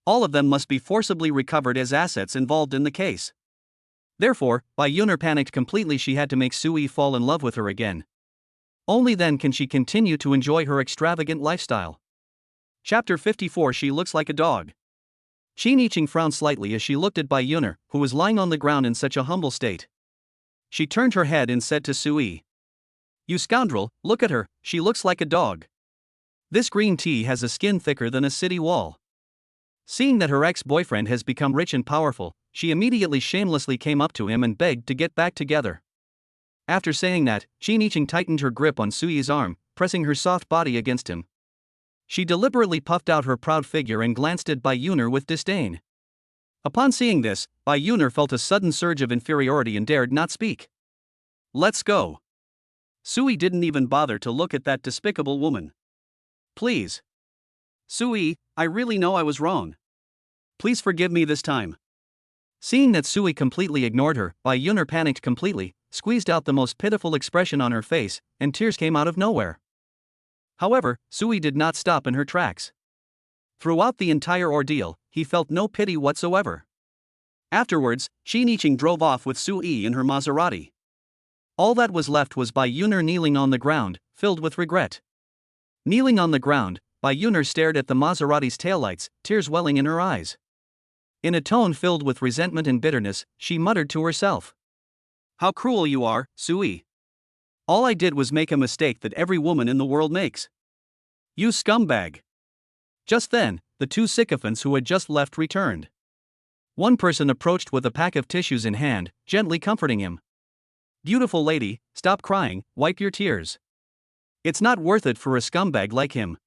All of them must be forcibly recovered as assets involved in the case. Therefore, Bai Yuner panicked completely. She had to make Sui fall in love with her again. Only then can she continue to enjoy her extravagant lifestyle. Chapter 54. She looks like a dog. Qin Yiqing frowned slightly as she looked at Bai Yuner, who was lying on the ground in such a humble state. She turned her head and said to Sui, "You scoundrel, look at her, she looks like a dog. This green tea has a skin thicker than a city wall." Seeing that her ex-boyfriend has become rich and powerful, she immediately shamelessly came up to him and begged to get back together. After saying that, Qin Yiqing tightened her grip on Sui's arm, pressing her soft body against him. She deliberately puffed out her proud figure and glanced at Bai Yuner with disdain. Upon seeing this, Bai Yuner felt a sudden surge of inferiority and dared not speak. "Let's go." Sui didn't even bother to look at that despicable woman. "Please. Sui, I really know I was wrong. Please forgive me this time." Seeing that Sui completely ignored her, Bai Yuner panicked completely, squeezed out the most pitiful expression on her face, and tears came out of nowhere. However, Sui did not stop in her tracks. Throughout the entire ordeal, he felt no pity whatsoever. Afterwards, Qin Yiqing drove off with Sui in her Maserati. All that was left was Bai Yuner kneeling on the ground, filled with regret. Kneeling on the ground, Bai Yuner stared at the Maserati's taillights, tears welling in her eyes. In a tone filled with resentment and bitterness, she muttered to herself. "How cruel you are, Sui. All I did was make a mistake that every woman in the world makes. You scumbag." Just then, the two sycophants who had just left returned. One person approached with a pack of tissues in hand, gently comforting him. "Beautiful lady, stop crying, wipe your tears. It's not worth it for a scumbag like him.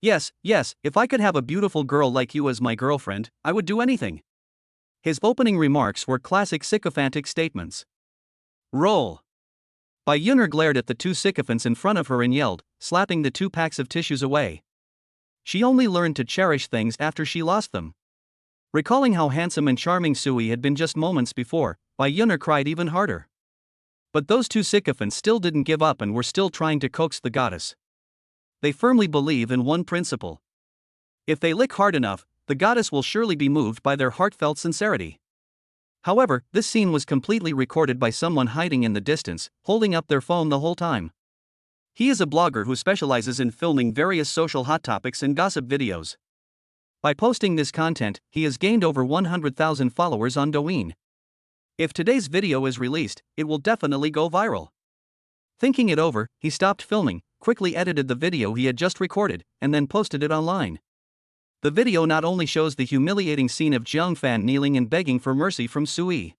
Yes, if I could have a beautiful girl like you as my girlfriend, I would do anything." His opening remarks were classic sycophantic statements. Roll. Bai Yuner glared at the two sycophants in front of her and yelled, slapping the two packs of tissues away. She only learned to cherish things after she lost them. Recalling how handsome and charming Sui had been just moments before, Bai Yuner cried even harder. But those two sycophants still didn't give up and were still trying to coax the goddess. They firmly believe in one principle. If they lick hard enough, the goddess will surely be moved by their heartfelt sincerity. However, this scene was completely recorded by someone hiding in the distance, holding up their phone the whole time. He is a blogger who specializes in filming various social hot topics and gossip videos. By posting this content, he has gained over 100,000 followers on Douyin. If today's video is released, it will definitely go viral. Thinking it over, he stopped filming, quickly edited the video he had just recorded, and then posted it online. The video not only shows the humiliating scene of Jiang Fan kneeling and begging for mercy from Sui.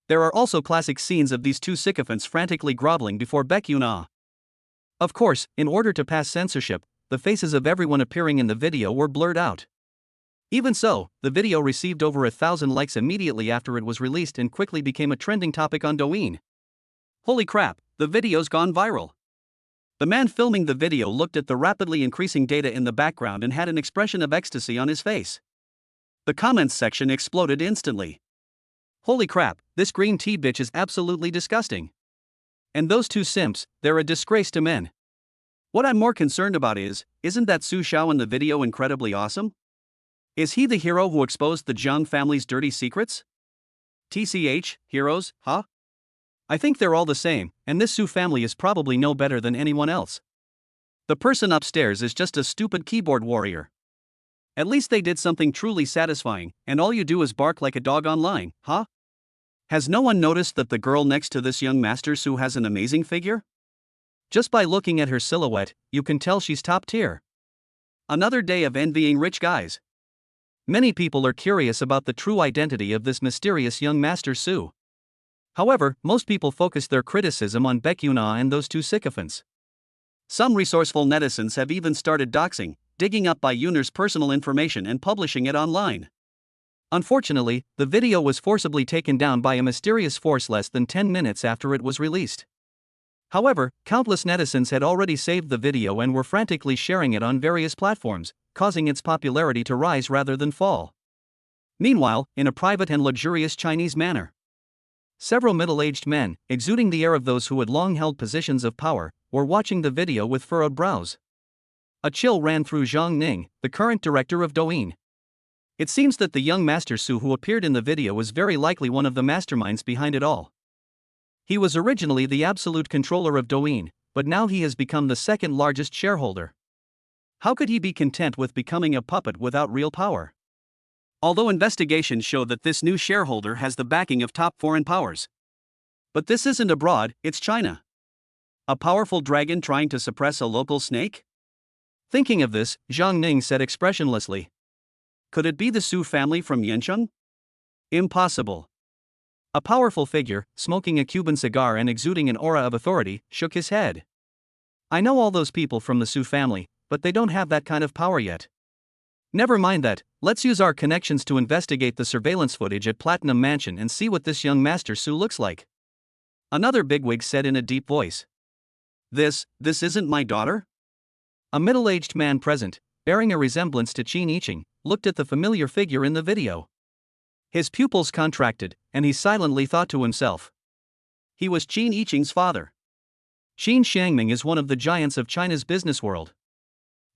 There are also classic scenes of these two sycophants frantically groveling before Baek Yun-ah. Of course, in order to pass censorship, the faces of everyone appearing in the video were blurred out. Even so, the video received over 1,000 likes immediately after it was released and quickly became a trending topic on Douyin. Holy crap, the video's gone viral. The man filming the video looked at the rapidly increasing data in the background and had an expression of ecstasy on his face. The comments section exploded instantly. Holy crap, this green tea bitch is absolutely disgusting. And those two simps, they're a disgrace to men. What I'm more concerned about isn't that Su Xiao in the video incredibly awesome? Is he the hero who exposed the Jiang family's dirty secrets? TCH, heroes, huh? I think they're all the same, and this Su family is probably no better than anyone else. The person upstairs is just a stupid keyboard warrior. At least they did something truly satisfying, and all you do is bark like a dog online, huh? Has no one noticed that the girl next to this young master Su has an amazing figure? Just by looking at her silhouette, you can tell she's top tier. Another day of envying rich guys. Many people are curious about the true identity of this mysterious young master Su. However, most people focus their criticism on Baek Yun-ah and those two sycophants. Some resourceful netizens have even started doxing, digging up Baek Yun-ah's personal information and publishing it online. Unfortunately, the video was forcibly taken down by a mysterious force less than 10 minutes after it was released. However, countless netizens had already saved the video and were frantically sharing it on various platforms, causing its popularity to rise rather than fall. Meanwhile, in a private and luxurious Chinese manor, several middle-aged men, exuding the air of those who had long held positions of power, were watching the video with furrowed brows. A chill ran through Zhang Ning, the current director of Douyin. It seems that the young Master Su who appeared in the video was very likely one of the masterminds behind it all. He was originally the absolute controller of Douyin, but now he has become the second largest shareholder. How could he be content with becoming a puppet without real power? Although investigations show that this new shareholder has the backing of top foreign powers. But this isn't abroad, it's China. A powerful dragon trying to suppress a local snake? Thinking of this, Zhang Ning said expressionlessly. Could it be the Su family from Yancheng? Impossible. A powerful figure, smoking a Cuban cigar and exuding an aura of authority, shook his head. I know all those people from the Su family, but they don't have that kind of power yet. Never mind that, let's use our connections to investigate the surveillance footage at Platinum Mansion and see what this young Master Su looks like. Another bigwig said in a deep voice. This isn't my daughter? A middle-aged man present, bearing a resemblance to Qin Yiqing, looked at the familiar figure in the video. His pupils contracted, and he silently thought to himself. He was Qin Yiqing's father. Qin Xiangming is one of the giants of China's business world.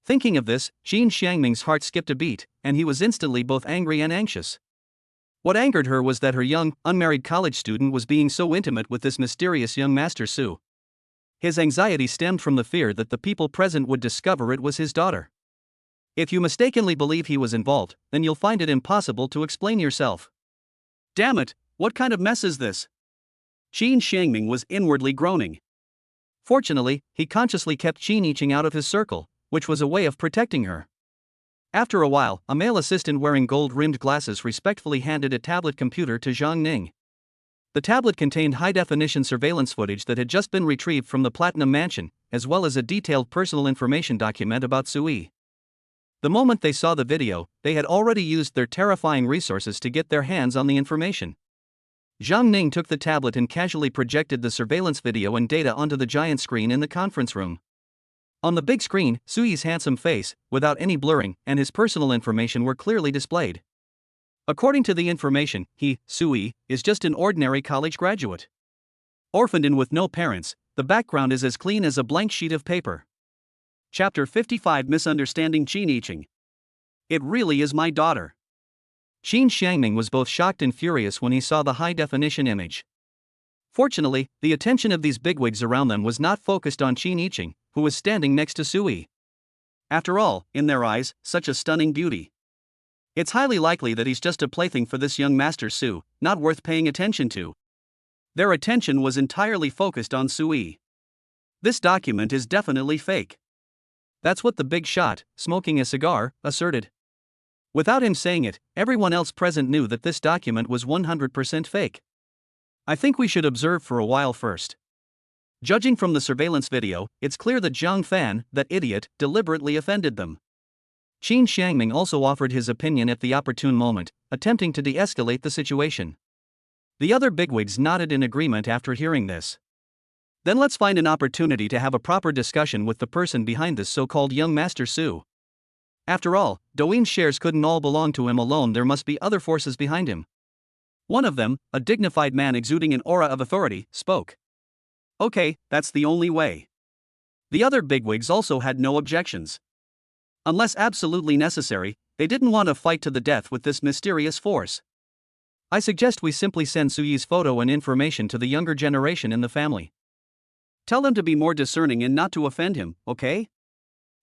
Thinking of this, Qin Xiangming's heart skipped a beat, and he was instantly both angry and anxious. What angered her was that her young, unmarried college student was being so intimate with this mysterious young Master Su. His anxiety stemmed from the fear that the people present would discover it was his daughter. If you mistakenly believe he was involved, then you'll find it impossible to explain yourself. Damn it, what kind of mess is this? Qin Xiangming was inwardly groaning. Fortunately, he consciously kept Qin Yiqing out of his circle, which was a way of protecting her. After a while, a male assistant wearing gold-rimmed glasses respectfully handed a tablet computer to Zhang Ning. The tablet contained high-definition surveillance footage that had just been retrieved from the Platinum Mansion, as well as a detailed personal information document about Sui. The moment they saw the video, they had already used their terrifying resources to get their hands on the information. Zhang Ning took the tablet and casually projected the surveillance video and data onto the giant screen in the conference room. On the big screen, Sui's handsome face, without any blurring, and his personal information were clearly displayed. According to the information, he, Sui, is just an ordinary college graduate. Orphaned and with no parents, the background is as clean as a blank sheet of paper. Chapter 55 Misunderstanding Qin. It really is my daughter. Qin Xiangming was both shocked and furious when he saw the high-definition image. Fortunately, the attention of these bigwigs around them was not focused on Qin Yiqing, who was standing next to Sui. After all, in their eyes, such a stunning beauty. It's highly likely that he's just a plaything for this young Master Su, not worth paying attention to. Their attention was entirely focused on Sui. This document is definitely fake. That's what the big shot, smoking a cigar, asserted. Without him saying it, everyone else present knew that this document was 100% fake. I think we should observe for a while first. Judging from the surveillance video, it's clear that Zhang Fan, that idiot, deliberately offended them. Qin Xiangming also offered his opinion at the opportune moment, attempting to de-escalate the situation. The other bigwigs nodded in agreement after hearing this. Then let's find an opportunity to have a proper discussion with the person behind this so-called young Master Su. After all, Douyin's shares couldn't all belong to him alone, there must be other forces behind him. One of them, a dignified man exuding an aura of authority, spoke. Okay, that's the only way. The other bigwigs also had no objections. Unless absolutely necessary, they didn't want to fight to the death with this mysterious force. I suggest we simply send Suyi's photo and information to the younger generation in the family. Tell them to be more discerning and not to offend him, okay?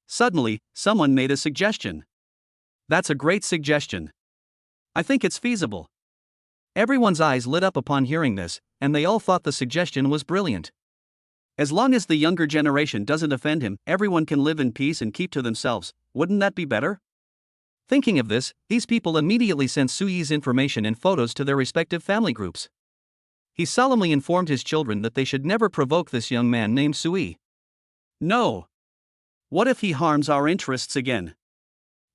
Suddenly, someone made a suggestion. That's a great suggestion. I think it's feasible. Everyone's eyes lit up upon hearing this, and they all thought the suggestion was brilliant. As long as the younger generation doesn't offend him, everyone can live in peace and keep to themselves. Wouldn't that be better? Thinking of this, these people immediately sent Suyi's information and photos to their respective family groups. He solemnly informed his children that they should never provoke this young man named Sui. No. What if he harms our interests again?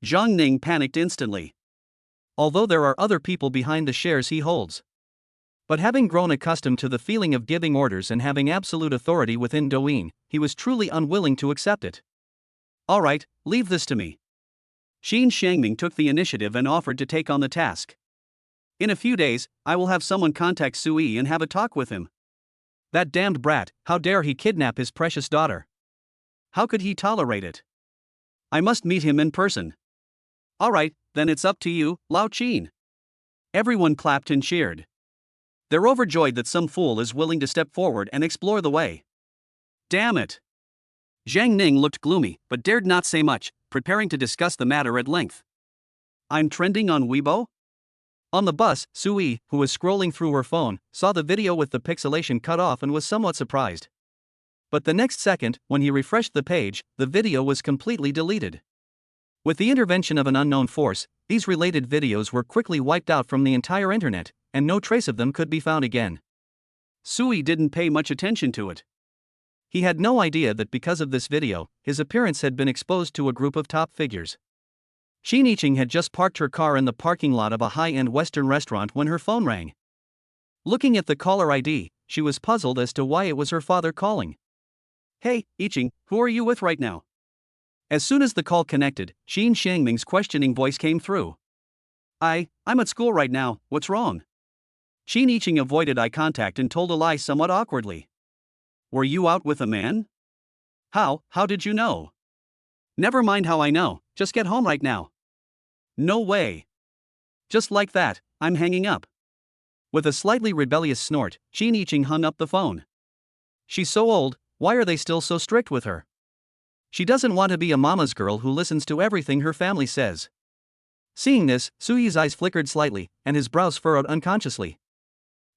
Zhang Ning panicked instantly. Although there are other people behind the shares he holds. But having grown accustomed to the feeling of giving orders and having absolute authority within Douyin, he was truly unwilling to accept it. Alright, leave this to me. Qin Xiangming took the initiative and offered to take on the task. In a few days, I will have someone contact Sui and have a talk with him. That damned brat, how dare he kidnap his precious daughter? How could he tolerate it? I must meet him in person. Alright, then it's up to you, Lao Qin. Everyone clapped and cheered. They're overjoyed that some fool is willing to step forward and explore the way. Damn it! Zhang Ning looked gloomy, but dared not say much, preparing to discuss the matter at length. I'm trending on Weibo? On the bus, Sui, who was scrolling through her phone, saw the video with the pixelation cut off and was somewhat surprised. But the next second, when he refreshed the page, the video was completely deleted. With the intervention of an unknown force, these related videos were quickly wiped out from the entire internet, and no trace of them could be found again. Sui didn't pay much attention to it. He had no idea that because of this video, his appearance had been exposed to a group of top figures. Qin Yiqing had just parked her car in the parking lot of a high-end Western restaurant when her phone rang. Looking at the caller ID, she was puzzled as to why it was her father calling. Hey, Yiqing, who are you with right now? As soon as the call connected, Qin Xiangming's questioning voice came through. I'm at school right now, what's wrong? Qin Yiqing avoided eye contact and told a lie somewhat awkwardly. Were you out with a man? How did you know? Never mind how I know, just get home right now. No way. Just like that, I'm hanging up. With a slightly rebellious snort, Qin Yiqing hung up the phone. She's so old, why are they still so strict with her? She doesn't want to be a mama's girl who listens to everything her family says. Seeing this, Suyi's eyes flickered slightly, and his brows furrowed unconsciously.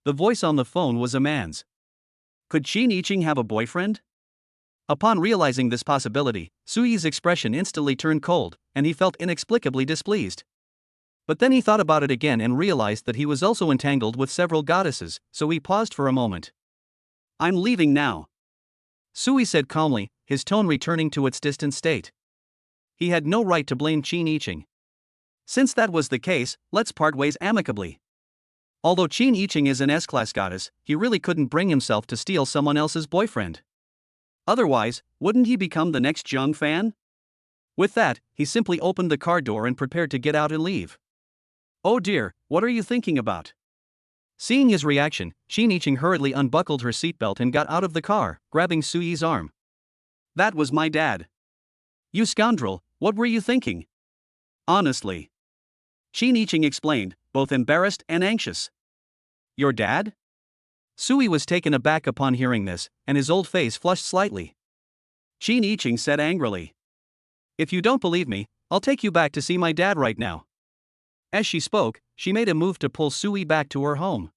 The voice on the phone was a man's. Could Qin Yiqing have a boyfriend? Upon realizing this possibility, Suyi's expression instantly turned cold, and he felt inexplicably displeased. But then he thought about it again and realized that he was also entangled with several goddesses, so he paused for a moment. I'm leaving now. Sui said calmly, his tone returning to its distant state. He had no right to blame Qin Yiqing. Since that was the case, let's part ways amicably. Although Qin Yiqing is an S-class goddess, he really couldn't bring himself to steal someone else's boyfriend. Otherwise, wouldn't he become the next Zhang Fan? With that, he simply opened the car door and prepared to get out and leave. Oh dear, what are you thinking about? Seeing his reaction, Qin Yiqing hurriedly unbuckled her seatbelt and got out of the car, grabbing Suyi's arm. That was my dad. You scoundrel, what were you thinking? Honestly. Qin Yiqing explained, both embarrassed and anxious. Your dad? Sui was taken aback upon hearing this, and his old face flushed slightly. Qin Yiqing said angrily. If you don't believe me, I'll take you back to see my dad right now. As she spoke, she made a move to pull Sui back to her home.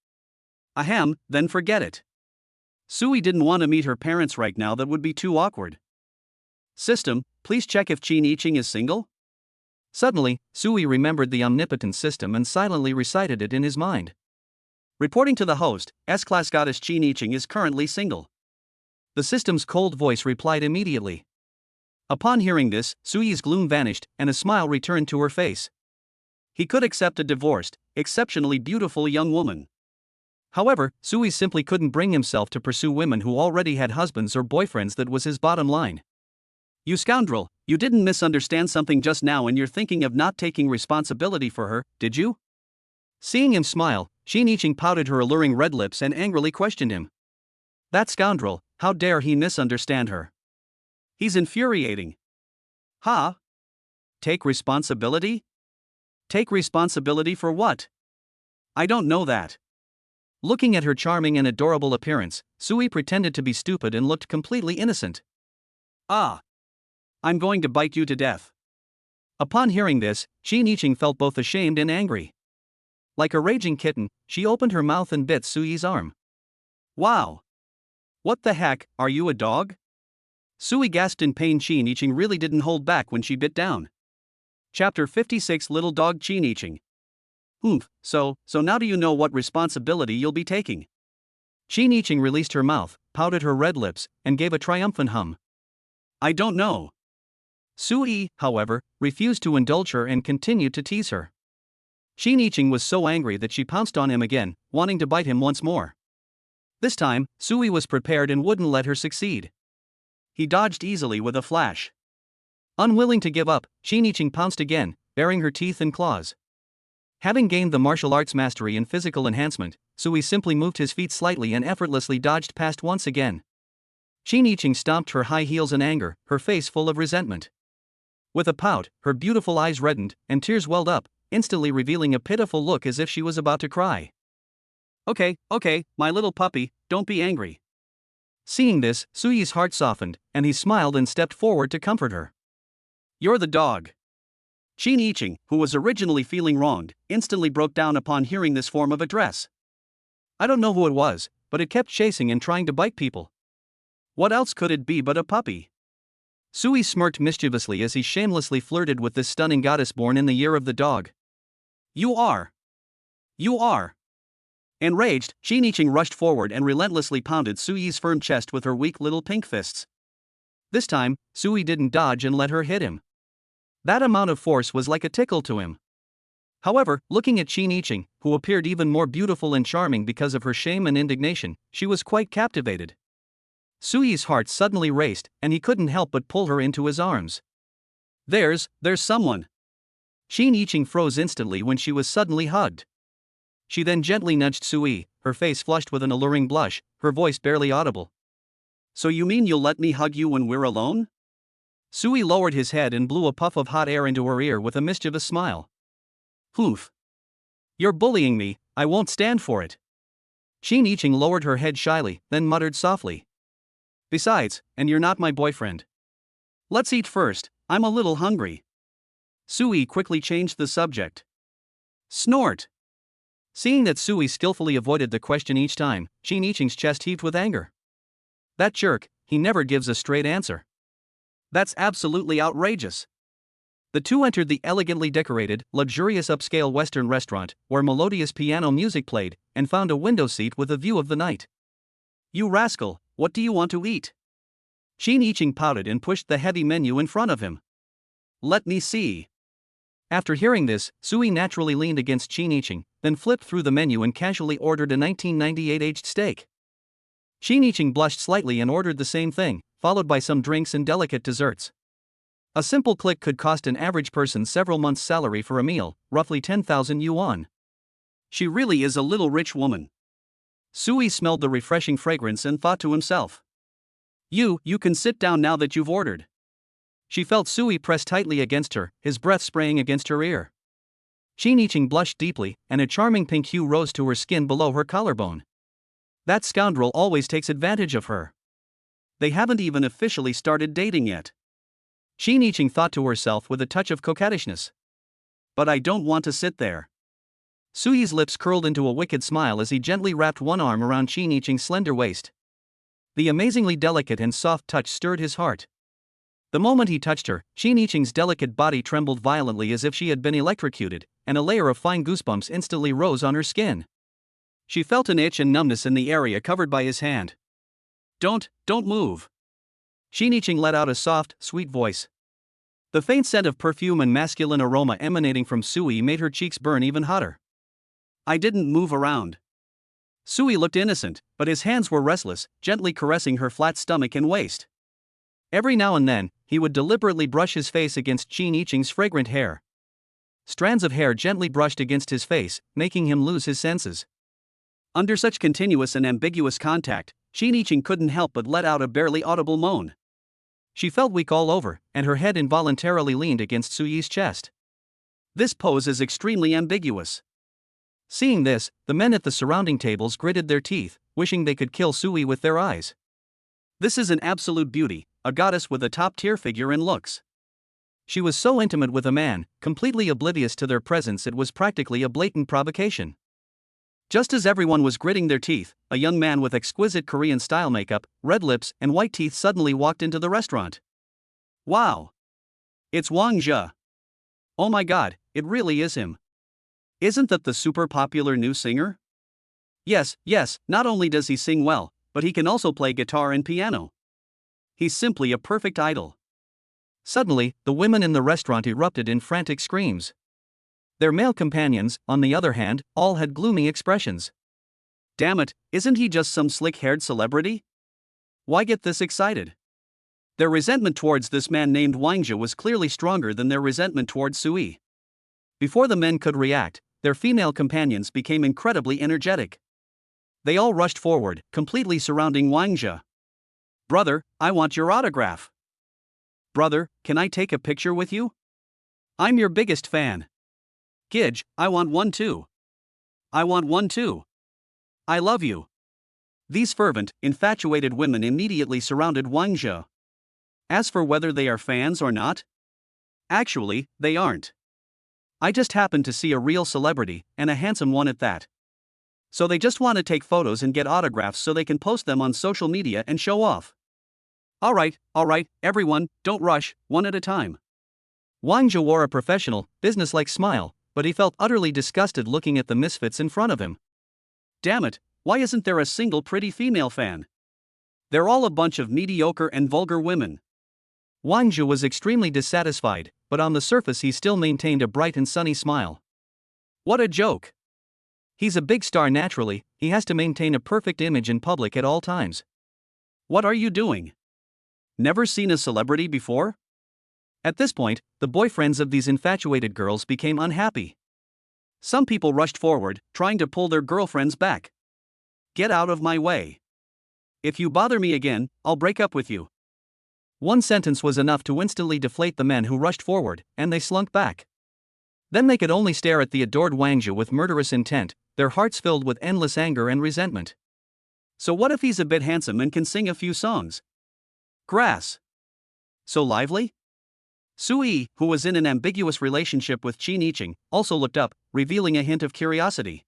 Ahem, then forget it. Sui didn't want to meet her parents right now, that would be too awkward. System, please check if Qin Yiqing is single? Suddenly, Sui remembered the omnipotent system and silently recited it in his mind. Reporting to the host, S-Class Goddess Qin Yiqing is currently single. The system's cold voice replied immediately. Upon hearing this, Sui's gloom vanished and a smile returned to her face. He could accept a divorced, exceptionally beautiful young woman. However, Sui simply couldn't bring himself to pursue women who already had husbands or boyfriends. That was his bottom line. You scoundrel, you didn't misunderstand something just now and you're thinking of not taking responsibility for her, did you? Seeing him smile, Qin Yiqing pouted her alluring red lips and angrily questioned him. That scoundrel, how dare he misunderstand her? He's infuriating. Ha? Take responsibility? Take responsibility for what? I don't know that. Looking at her charming and adorable appearance, Sui pretended to be stupid and looked completely innocent. Ah. I'm going to bite you to death. Upon hearing this, Qin Yiqing felt both ashamed and angry. Like a raging kitten, she opened her mouth and bit Sui's arm. Wow. What the heck, are you a dog? Sui gasped in pain. Qin Yiqing really didn't hold back when she bit down. Chapter 56 Little Dog Qin Yiqing. So now do you know what responsibility you'll be taking? Qin Yiqing released her mouth, pouted her red lips, and gave a triumphant hum. I don't know. Sui, however, refused to indulge her and continued to tease her. Qin Yiqing was so angry that she pounced on him again, wanting to bite him once more. This time, Sui was prepared and wouldn't let her succeed. He dodged easily with a flash. Unwilling to give up, Qin Yiqing pounced again, baring her teeth and claws. Having gained the martial arts mastery in physical enhancement, Sui simply moved his feet slightly and effortlessly dodged past once again. Qin Yiqing stomped her high heels in anger, her face full of resentment. With a pout, her beautiful eyes reddened, and tears welled up, instantly revealing a pitiful look as if she was about to cry. Okay, my little puppy, don't be angry. Seeing this, Sui's heart softened, and he smiled and stepped forward to comfort her. You're the dog. Qin Yiqing, who was originally feeling wronged, instantly broke down upon hearing this form of address. I don't know who it was, but it kept chasing and trying to bite people. What else could it be but a puppy? Sui smirked mischievously as he shamelessly flirted with this stunning goddess born in the year of the dog. You are. Enraged, Qin Yiqing rushed forward and relentlessly pounded Sui's firm chest with her weak little pink fists. This time, Sui didn't dodge and let her hit him. That amount of force was like a tickle to him. However, looking at Qin Yiqing, who appeared even more beautiful and charming because of her shame and indignation, she was quite captivated. Sui's heart suddenly raced, and he couldn't help but pull her into his arms. There's someone. Qin Yiqing froze instantly when she was suddenly hugged. She then gently nudged Sui, her face flushed with an alluring blush, her voice barely audible. So you mean you'll let me hug you when we're alone? Sui lowered his head and blew a puff of hot air into her ear with a mischievous smile. Oof. You're bullying me, I won't stand for it. Qin Yiqing lowered her head shyly, then muttered softly. Besides, and you're not my boyfriend. Let's eat first, I'm a little hungry. Sui quickly changed the subject. Snort. Seeing that Sui skillfully avoided the question each time, Qin Yiqing's chest heaved with anger. That jerk, he never gives a straight answer. That's absolutely outrageous. The two entered the elegantly decorated, luxurious upscale Western restaurant, where melodious piano music played, and found a window seat with a view of the night. You rascal, what do you want to eat? Qin Yiqing pouted and pushed the heavy menu in front of him. Let me see. After hearing this, Sui naturally leaned against Qin Yiqing, then flipped through the menu and casually ordered a 1998 aged steak. Qin Yiqing blushed slightly and ordered the same thing, followed by some drinks and delicate desserts. A simple click could cost an average person several months' salary for a meal, roughly 10,000 yuan. She really is a little rich woman. Sui smelled the refreshing fragrance and thought to himself. You can sit down now that you've ordered. She felt Sui press tightly against her, his breath spraying against her ear. Qin blushed deeply, and a charming pink hue rose to her skin below her collarbone. That scoundrel always takes advantage of her. They haven't even officially started dating yet. Qin thought to herself with a touch of coquettishness. But I don't want to sit there. Sui's lips curled into a wicked smile as he gently wrapped one arm around Qin slender waist. The amazingly delicate and soft touch stirred his heart. The moment he touched her, Qin delicate body trembled violently as if she had been electrocuted, and a layer of fine goosebumps instantly rose on her skin. She felt an itch and numbness in the area covered by his hand. Don't move. Qin let out a soft, sweet voice. The faint scent of perfume and masculine aroma emanating from Sui made her cheeks burn even hotter. I didn't move around. Sui looked innocent, but his hands were restless, gently caressing her flat stomach and waist. Every now and then, he would deliberately brush his face against Qin fragrant hair. Strands of hair gently brushed against his face, making him lose his senses. Under such continuous and ambiguous contact, Qin couldn't help but let out a barely audible moan. She felt weak all over, and her head involuntarily leaned against Sui's chest. This pose is extremely ambiguous. Seeing this, the men at the surrounding tables gritted their teeth, wishing they could kill Sui with their eyes. This is an absolute beauty, a goddess with a top-tier figure and looks. She was so intimate with a man, completely oblivious to their presence it was practically a blatant provocation. Just as everyone was gritting their teeth, a young man with exquisite Korean-style makeup, red lips, and white teeth suddenly walked into the restaurant. Wow! It's Wang Zhe. Oh my god, it really is him. Isn't that the super popular new singer? Yes, not only does he sing well, but he can also play guitar and piano. He's simply a perfect idol. Suddenly, the women in the restaurant erupted in frantic screams. Their male companions, on the other hand, all had gloomy expressions. Damn it, isn't he just some slick-haired celebrity? Why get this excited? Their resentment towards this man named Wang Zhe was clearly stronger than their resentment towards Sui. Before the men could react, their female companions became incredibly energetic. They all rushed forward, completely surrounding Wang Zhe. Brother, I want your autograph. Brother, can I take a picture with you? I'm your biggest fan. Gidge, I want one too. I want one too. I love you. These fervent, infatuated women immediately surrounded Wang Zhe. As for whether they are fans or not, actually, they aren't. I just happened to see a real celebrity, and a handsome one at that. So they just want to take photos and get autographs so they can post them on social media and show off. Alright, everyone, don't rush, one at a time. Wang Zhe wore a professional, businesslike smile, but he felt utterly disgusted looking at the misfits in front of him. Damn it, why isn't there a single pretty female fan? They're all a bunch of mediocre and vulgar women. Wang Zhe was extremely dissatisfied, but on the surface he still maintained a bright and sunny smile. What a joke! He's a big star naturally, he has to maintain a perfect image in public at all times. What are you doing? Never seen a celebrity before? At this point, the boyfriends of these infatuated girls became unhappy. Some people rushed forward, trying to pull their girlfriends back. Get out of my way. If you bother me again, I'll break up with you. One sentence was enough to instantly deflate the men who rushed forward, and they slunk back. Then they could only stare at the adored Wang Zhe with murderous intent, their hearts filled with endless anger and resentment. So what if he's a bit handsome and can sing a few songs? Grass. So lively? Sui, who was in an ambiguous relationship with Qin, also looked up, revealing a hint of curiosity.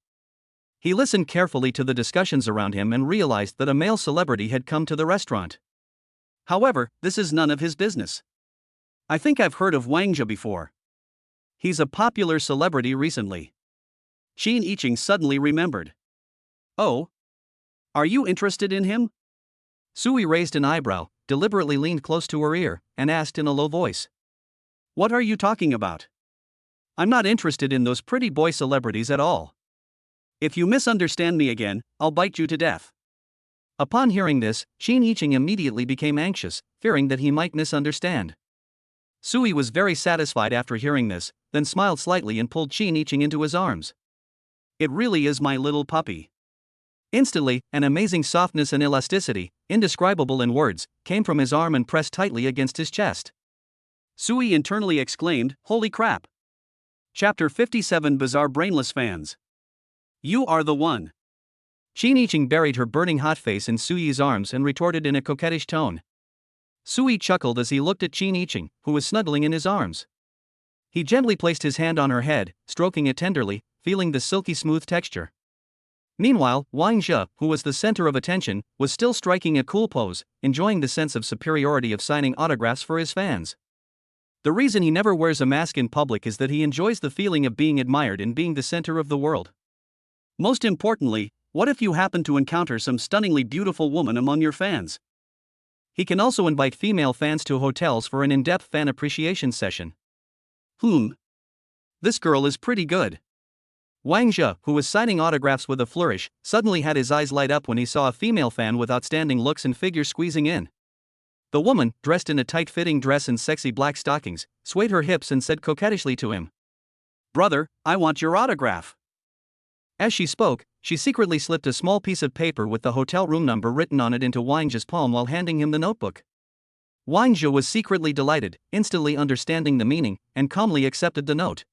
He listened carefully to the discussions around him and realized that a male celebrity had come to the restaurant. However, this is none of his business. I think I've heard of Wang Zhe before. He's a popular celebrity recently. Qin suddenly remembered. Oh? Are you interested in him? Sui raised an eyebrow, deliberately leaned close to her ear, and asked in a low voice. What are you talking about? I'm not interested in those pretty boy celebrities at all. If you misunderstand me again, I'll bite you to death. Upon hearing this, Qin immediately became anxious, fearing that he might misunderstand. Sui was very satisfied after hearing this, then smiled slightly and pulled Qin into his arms. It really is my little puppy." Instantly, an amazing softness and elasticity, indescribable in words, came from his arm and pressed tightly against his chest. Sui internally exclaimed, "Holy crap!" Chapter 57 Bizarre Brainless Fans. "You are the one." Qin buried her burning hot face in Sui's arms and retorted in a coquettish tone. Sui chuckled as he looked at Qin, who was snuggling in his arms. He gently placed his hand on her head, stroking it tenderly, feeling the silky smooth texture. Meanwhile, Wang Zhe, who was the center of attention, was still striking a cool pose, enjoying the sense of superiority of signing autographs for his fans. The reason he never wears a mask in public is that he enjoys the feeling of being admired and being the center of the world. Most importantly, what if you happen to encounter some stunningly beautiful woman among your fans? He can also invite female fans to hotels for an in-depth fan appreciation session. This girl is pretty good. Wang Zhe, who was signing autographs with a flourish, suddenly had his eyes light up when he saw a female fan with outstanding looks and figure squeezing in. The woman, dressed in a tight-fitting dress and sexy black stockings, swayed her hips and said coquettishly to him, "Brother, I want your autograph." As she spoke, she secretly slipped a small piece of paper with the hotel room number written on it into Wang Zhe's palm while handing him the notebook. Wang Zhe was secretly delighted, instantly understanding the meaning, and calmly accepted the note.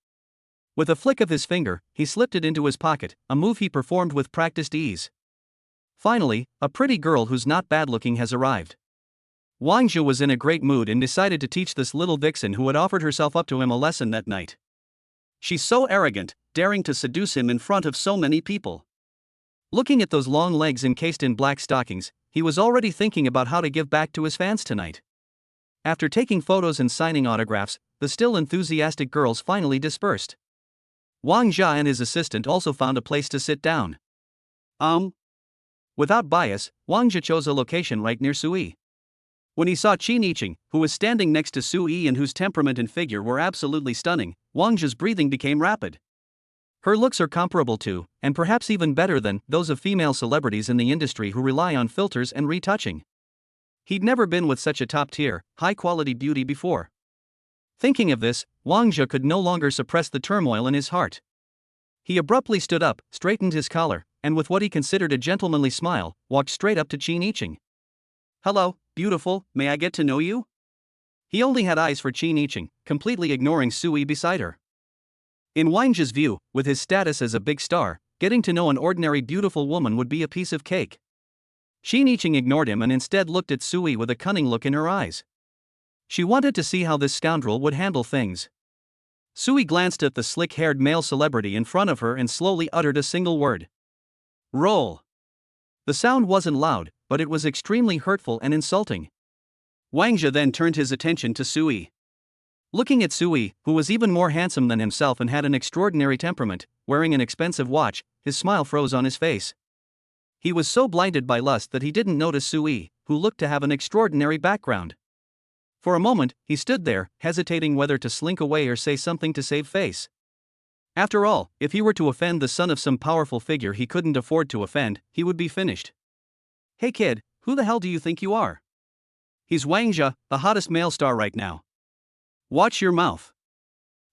With a flick of his finger, he slipped it into his pocket, a move he performed with practiced ease. Finally, a pretty girl who's not bad-looking has arrived. Wang Zhe was in a great mood and decided to teach this little vixen who had offered herself up to him a lesson that night. She's so arrogant, daring to seduce him in front of so many people. Looking at those long legs encased in black stockings, he was already thinking about how to give back to his fans tonight. After taking photos and signing autographs, the still enthusiastic girls finally dispersed. Wang Zhe and his assistant also found a place to sit down. Without bias, Wang Zhe chose a location right near Sui. When he saw Qin, who was standing next to Sui and whose temperament and figure were absolutely stunning, Wang Zhe's breathing became rapid. Her looks are comparable to, and perhaps even better than, those of female celebrities in the industry who rely on filters and retouching. He'd never been with such a top-tier, high-quality beauty before. Thinking of this, Wang Zhe could no longer suppress the turmoil in his heart. He abruptly stood up, straightened his collar, and with what he considered a gentlemanly smile, walked straight up to Qin. "Hello, beautiful, may I get to know you?" He only had eyes for Qin, completely ignoring Sui beside her. In Wang Zhe's view, with his status as a big star, getting to know an ordinary beautiful woman would be a piece of cake. Qin ignored him and instead looked at Sui with a cunning look in her eyes. She wanted to see how this scoundrel would handle things. Sui glanced at the slick-haired male celebrity in front of her and slowly uttered a single word. "Roll." The sound wasn't loud, but it was extremely hurtful and insulting. Wang Zhe then turned his attention to Sui. Looking at Sui, who was even more handsome than himself and had an extraordinary temperament, wearing an expensive watch, his smile froze on his face. He was so blinded by lust that he didn't notice Sui, who looked to have an extraordinary background. For a moment, he stood there, hesitating whether to slink away or say something to save face. After all, if he were to offend the son of some powerful figure he couldn't afford to offend, he would be finished. "Hey kid, who the hell do you think you are?" "He's Wang Zhe, the hottest male star right now. Watch your mouth."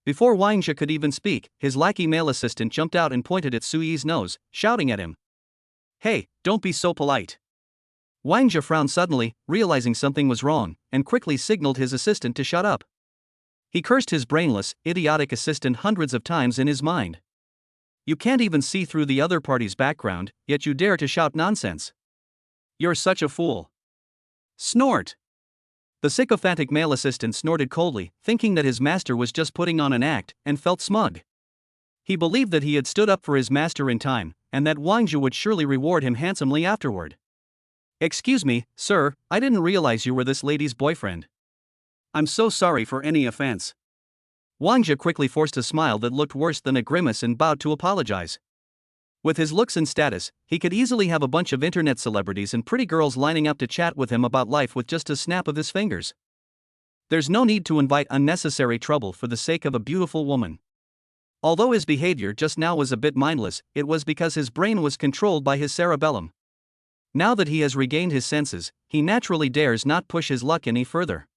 Before Wang Zhe could even speak, his lackey male assistant jumped out and pointed at Sui's nose, shouting at him, "Hey, don't be so polite." Wang Zhe frowned suddenly, realizing something was wrong, and quickly signaled his assistant to shut up. He cursed his brainless, idiotic assistant hundreds of times in his mind. "You can't even see through the other party's background, yet you dare to shout nonsense. You're such a fool." Snort. The sycophantic male assistant snorted coldly, thinking that his master was just putting on an act, and felt smug. He believed that he had stood up for his master in time, and that Wang Zhe would surely reward him handsomely afterward. "Excuse me, sir, I didn't realize you were this lady's boyfriend. I'm so sorry for any offense." Wang Zhe quickly forced a smile that looked worse than a grimace and bowed to apologize. With his looks and status, he could easily have a bunch of internet celebrities and pretty girls lining up to chat with him about life with just a snap of his fingers. There's no need to invite unnecessary trouble for the sake of a beautiful woman. Although his behavior just now was a bit mindless, it was because his brain was controlled by his cerebellum. Now that he has regained his senses, he naturally dares not push his luck any further.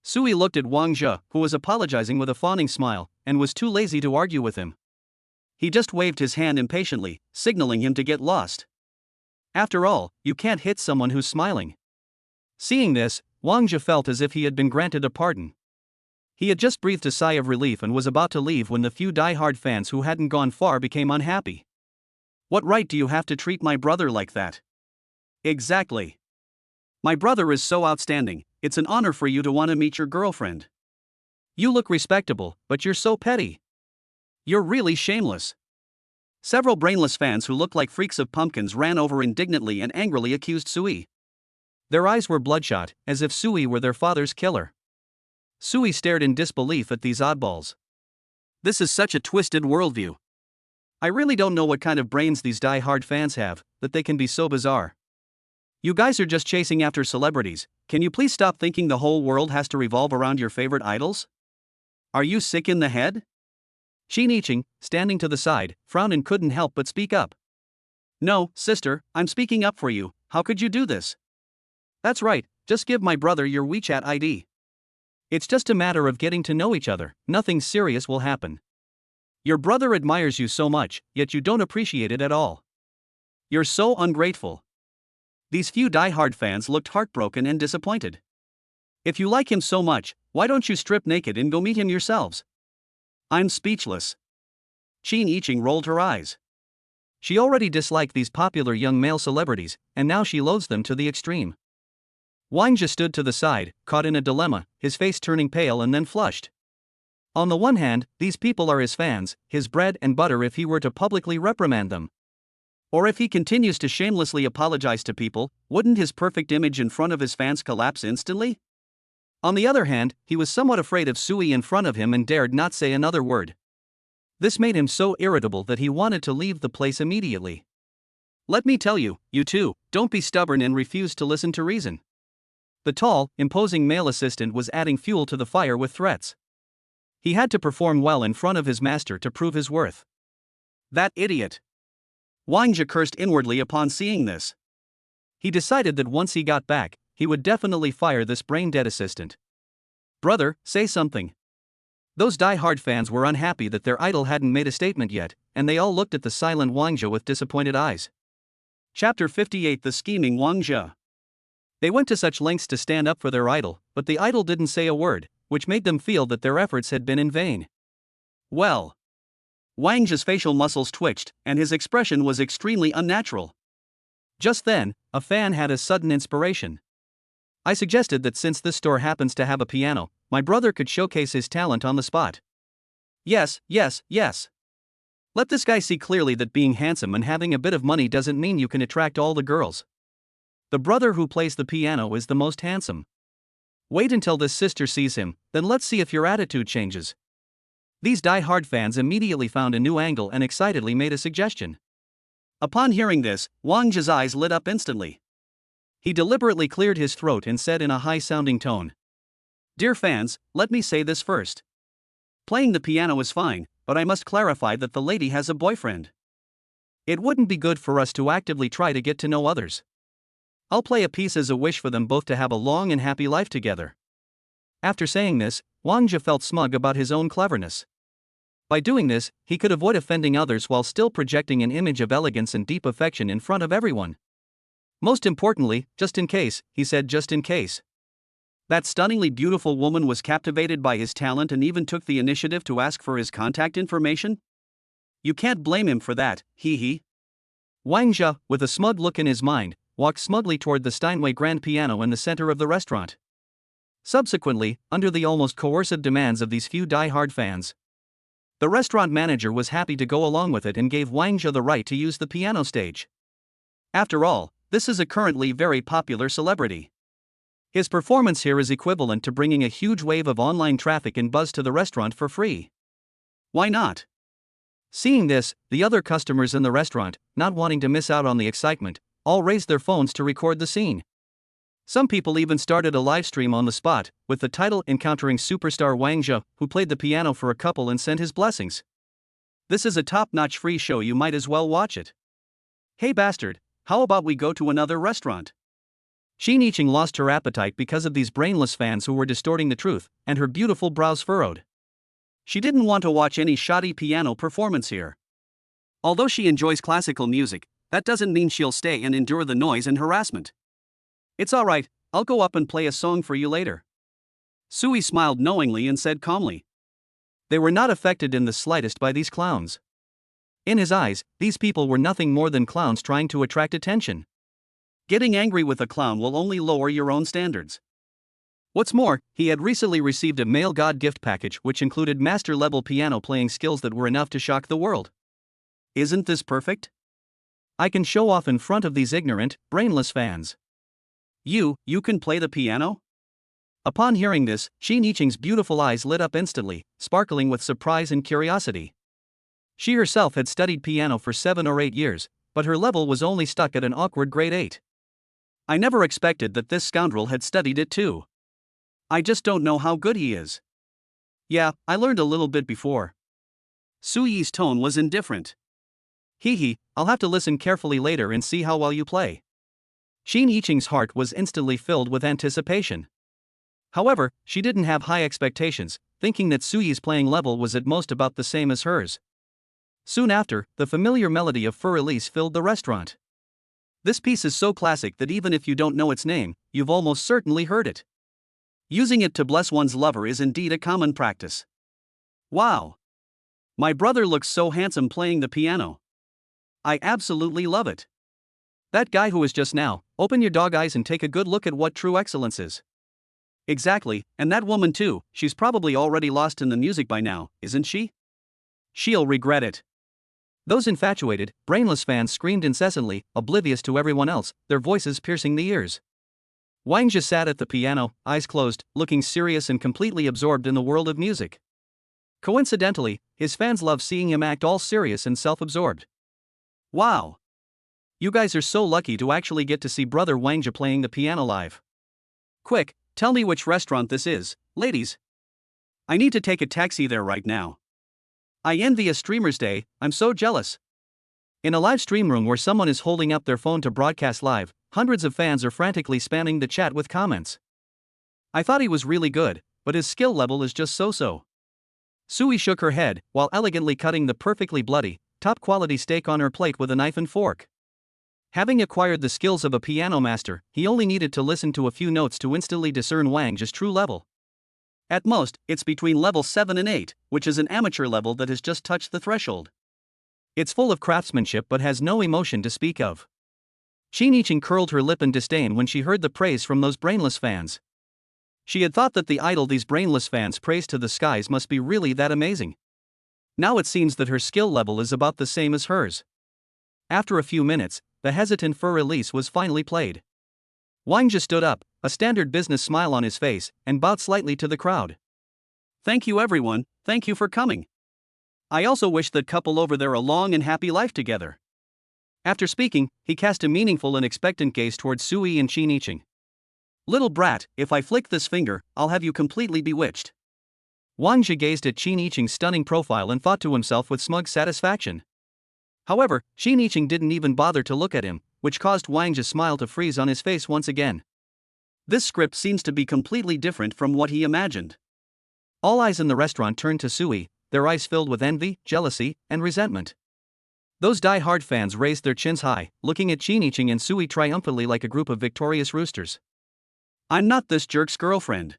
Sui looked at Wang Zhe, who was apologizing with a fawning smile, and was too lazy to argue with him. He just waved his hand impatiently, signaling him to get lost. After all, you can't hit someone who's smiling. Seeing this, Wang Jia felt as if he had been granted a pardon. He had just breathed a sigh of relief and was about to leave when the few die-hard fans who hadn't gone far became unhappy. What right do you have to treat my brother like that? Exactly. My brother is so outstanding, it's an honor for you to want to meet your girlfriend. You look respectable, but you're so petty. You're really shameless. Several brainless fans who looked like freaks of pumpkins ran over indignantly and angrily accused Sui. Their eyes were bloodshot, as if Sui were their father's killer. Sui stared in disbelief at these oddballs. This is such a twisted worldview. I really don't know what kind of brains these die-hard fans have, that they can be so bizarre. You guys are just chasing after celebrities. Can you please stop thinking the whole world has to revolve around your favorite idols? Are you sick in the head? Xin Yiqing, standing to the side, frowned and couldn't help but speak up. No, sister, I'm speaking up for you. How could you do this? That's right, just give my brother your WeChat ID. It's just a matter of getting to know each other, nothing serious will happen. Your brother admires you so much, yet you don't appreciate it at all. You're so ungrateful. These few die-hard fans looked heartbroken and disappointed. If you like him so much, why don't you strip naked and go meet him yourselves? I'm speechless. Xin Yiqing rolled her eyes. She already disliked these popular young male celebrities, and now she loathes them to the extreme. Wang Jia stood to the side, caught in a dilemma, his face turning pale and then flushed. On the one hand, these people are his fans, his bread and butter if he were to publicly reprimand them. Or if he continues to shamelessly apologize to people, wouldn't his perfect image in front of his fans collapse instantly? On the other hand, he was somewhat afraid of Sui in front of him and dared not say another word. This made him so irritable that he wanted to leave the place immediately. Let me tell you, you two, don't be stubborn and refuse to listen to reason. The tall, imposing male assistant was adding fuel to the fire with threats. He had to perform well in front of his master to prove his worth. That idiot! Wang Jia cursed inwardly upon seeing this. He decided that once he got back, he would definitely fire this brain-dead assistant. Brother, say something. Those die-hard fans were unhappy that their idol hadn't made a statement yet, and they all looked at the silent Wang Jia with disappointed eyes. Chapter 58 The Scheming Wang Jia. They went to such lengths to stand up for their idol, but the idol didn't say a word, which made them feel that their efforts had been in vain. Well. Wang Jia's facial muscles twitched, and his expression was extremely unnatural. Just then, a fan had a sudden inspiration. I suggested that since this store happens to have a piano, my brother could showcase his talent on the spot. Yes. Let this guy see clearly that being handsome and having a bit of money doesn't mean you can attract all the girls. The brother who plays the piano is the most handsome. Wait until this sister sees him, then let's see if your attitude changes. These die-hard fans immediately found a new angle and excitedly made a suggestion. Upon hearing this, Wang Jia's eyes lit up instantly. He deliberately cleared his throat and said in a high-sounding tone, Dear fans, let me say this first. Playing the piano is fine, but I must clarify that the lady has a boyfriend. It wouldn't be good for us to actively try to get to know others. I'll play a piece as a wish for them both to have a long and happy life together. After saying this, Wang Jia felt smug about his own cleverness. By doing this, he could avoid offending others while still projecting an image of elegance and deep affection in front of everyone. Most importantly, just in case, he said just in case. That stunningly beautiful woman was captivated by his talent and even took the initiative to ask for his contact information? You can't blame him for that, hee. Wang Jia, with a smug look in his mind, walked smugly toward the Steinway grand piano in the center of the restaurant. Subsequently, under the almost coercive demands of these few die-hard fans, the restaurant manager was happy to go along with it and gave Wang Jia the right to use the piano stage. After all, this is a currently very popular celebrity. His performance here is equivalent to bringing a huge wave of online traffic and buzz to the restaurant for free. Why not? Seeing this, the other customers in the restaurant, not wanting to miss out on the excitement, all raised their phones to record the scene. Some people even started a live stream on the spot, with the title Encountering Superstar Wang Jia, who played the piano for a couple and sent his blessings. This is a top-notch free show, you might as well watch it. Hey bastard, how about we go to another restaurant? Xin Yiqing lost her appetite because of these brainless fans who were distorting the truth, and her beautiful brows furrowed. She didn't want to watch any shoddy piano performance here. Although she enjoys classical music, that doesn't mean she'll stay and endure the noise and harassment. It's alright, I'll go up and play a song for you later. Sui smiled knowingly and said calmly. They were not affected in the slightest by these clowns. In his eyes, these people were nothing more than clowns trying to attract attention. Getting angry with a clown will only lower your own standards. What's more, he had recently received a male god gift package which included master-level piano playing skills that were enough to shock the world. Isn't this perfect? I can show off in front of these ignorant, brainless fans. You can play the piano? Upon hearing this, Qin Yiqing's beautiful eyes lit up instantly, sparkling with surprise and curiosity. She herself had studied piano for 7 or 8 years, but her level was only stuck at an awkward grade 8. I never expected that this scoundrel had studied it too. I just don't know how good he is. Yeah, I learned a little bit before. Sui's tone was indifferent. Hee, I'll have to listen carefully later and see how well you play. Qin Yiqing's heart was instantly filled with anticipation. However, she didn't have high expectations, thinking that Sui's playing level was at most about the same as hers. Soon after, the familiar melody of Fur Elise filled the restaurant. This piece is so classic that even if you don't know its name, you've almost certainly heard it. Using it to bless one's lover is indeed a common practice. Wow! My brother looks so handsome playing the piano. I absolutely love it. That guy who was just now, open your dog eyes and take a good look at what true excellence is. Exactly, and that woman too, she's probably already lost in the music by now, isn't she? She'll regret it. Those infatuated, brainless fans screamed incessantly, oblivious to everyone else, their voices piercing the ears. Wang Zhe sat at the piano, eyes closed, looking serious and completely absorbed in the world of music. Coincidentally, his fans love seeing him act all serious and self-absorbed. Wow! You guys are so lucky to actually get to see brother Wang Zhe playing the piano live. Quick, tell me which restaurant this is, ladies. I need to take a taxi there right now. I envy a streamer's day, I'm so jealous. In a live stream room where someone is holding up their phone to broadcast live, hundreds of fans are frantically spamming the chat with comments. I thought he was really good, but his skill level is just so-so. Sui shook her head, while elegantly cutting the perfectly bloody, top-quality steak on her plate with a knife and fork. Having acquired the skills of a piano master, he only needed to listen to a few notes to instantly discern Wang Zhe's true level. At most, it's between level 7 and 8, which is an amateur level that has just touched the threshold. It's full of craftsmanship but has no emotion to speak of. Qin Yiqing curled her lip in disdain when she heard the praise from those brainless fans. She had thought that the idol these brainless fans praised to the skies must be really that amazing. Now it seems that her skill level is about the same as hers. After a few minutes, the hesitant Fur Elise was finally played. Wang Zhe stood up, a standard business smile on his face, and bowed slightly to the crowd. Thank you everyone, thank you for coming. I also wish that couple over there a long and happy life together. After speaking, he cast a meaningful and expectant gaze towards Sui and Qin Yiqing. Little brat, if I flick this finger, I'll have you completely bewitched. Wang Zhe gazed at Qin Yiqing's stunning profile and thought to himself with smug satisfaction. However, Qin Yiqing didn't even bother to look at him, which caused Wang Zhe's smile to freeze on his face once again. This script seems to be completely different from what he imagined. All eyes in the restaurant turned to Sui, their eyes filled with envy, jealousy, and resentment. Those die-hard fans raised their chins high, looking at Qin Yiqing and Sui triumphantly like a group of victorious roosters. I'm not this jerk's girlfriend.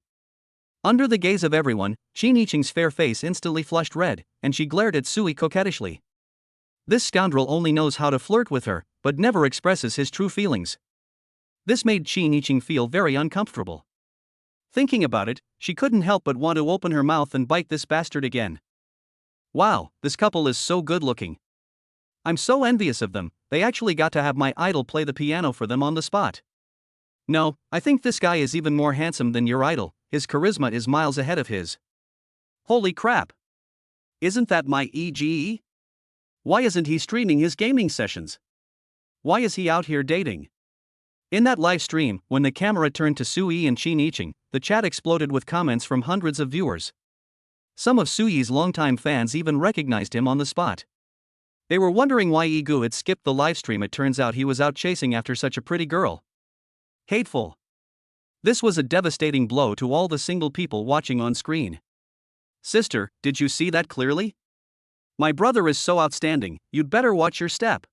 Under the gaze of everyone, Qin Yiqing's fair face instantly flushed red, and she glared at Sui coquettishly. This scoundrel only knows how to flirt with her, but never expresses his true feelings. This made Qin Yiqing feel very uncomfortable. Thinking about it, she couldn't help but want to open her mouth and bite this bastard again. Wow, this couple is so good-looking. I'm so envious of them, they actually got to have my idol play the piano for them on the spot. No, I think this guy is even more handsome than your idol, his charisma is miles ahead of his. Holy crap! Isn't that my EGE? Why isn't he streaming his gaming sessions? Why is he out here dating? In that live stream, when the camera turned to Sui and Qin Yiqing, the chat exploded with comments from hundreds of viewers. Some of Sui's longtime fans even recognized him on the spot. They were wondering why Yigu had skipped the livestream. It turns out he was out chasing after such a pretty girl. Hateful. This was a devastating blow to all the single people watching on screen. Sister, did you see that clearly? My brother is so outstanding, you'd better watch your step.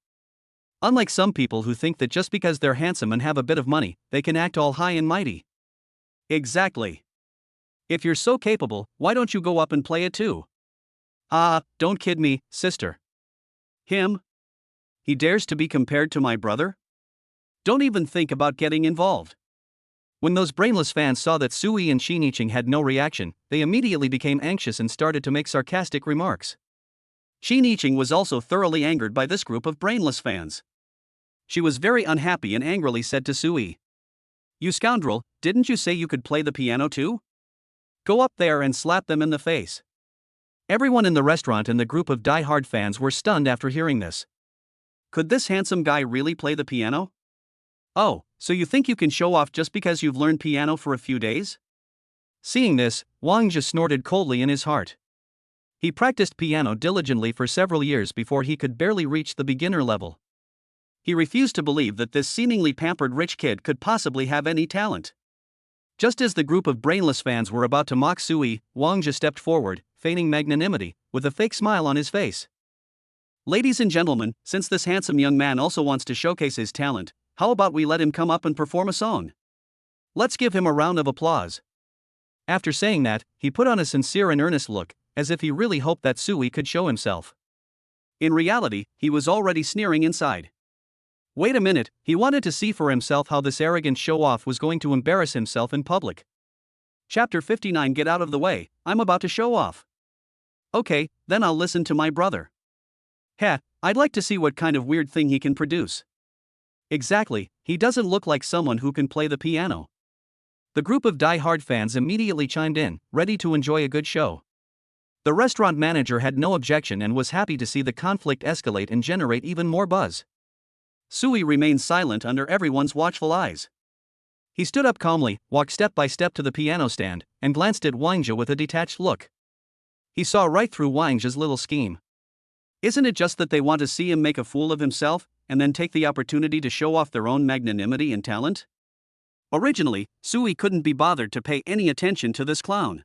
Unlike some people who think that just because they're handsome and have a bit of money, they can act all high and mighty. Exactly. If you're so capable, why don't you go up and play it too? Ah, don't kid me, sister. Him? He dares to be compared to my brother? Don't even think about getting involved. When those brainless fans saw that Sui and Shiniching had no reaction, they immediately became anxious and started to make sarcastic remarks. Shiniching was also thoroughly angered by this group of brainless fans. She was very unhappy and angrily said to Sui, "You scoundrel, didn't you say you could play the piano too? Go up there and slap them in the face." Everyone in the restaurant and the group of die-hard fans were stunned after hearing this. Could this handsome guy really play the piano? Oh, so you think you can show off just because you've learned piano for a few days? Seeing this, Wang Jie snorted coldly in his heart. He practiced piano diligently for several years before he could barely reach the beginner level. He refused to believe that this seemingly pampered rich kid could possibly have any talent. Just as the group of brainless fans were about to mock Sui, Wang Jie stepped forward, feigning magnanimity, with a fake smile on his face. "Ladies and gentlemen, since this handsome young man also wants to showcase his talent, how about we let him come up and perform a song? Let's give him a round of applause." After saying that, he put on a sincere and earnest look, as if he really hoped that Sui could show himself. In reality, he was already sneering inside. Wait a minute, he wanted to see for himself how this arrogant show-off was going to embarrass himself in public. Chapter 59. Get out of the way, I'm about to show off. Okay, then I'll listen to my brother. Heh, I'd like to see what kind of weird thing he can produce. Exactly, he doesn't look like someone who can play the piano. The group of die-hard fans immediately chimed in, ready to enjoy a good show. The restaurant manager had no objection and was happy to see the conflict escalate and generate even more buzz. Sui remained silent under everyone's watchful eyes. He stood up calmly, walked step by step to the piano stand, and glanced at Wang Jie with a detached look. He saw right through Wang Jie's little scheme. Isn't it just that they want to see him make a fool of himself, and then take the opportunity to show off their own magnanimity and talent? Originally, Sui couldn't be bothered to pay any attention to this clown.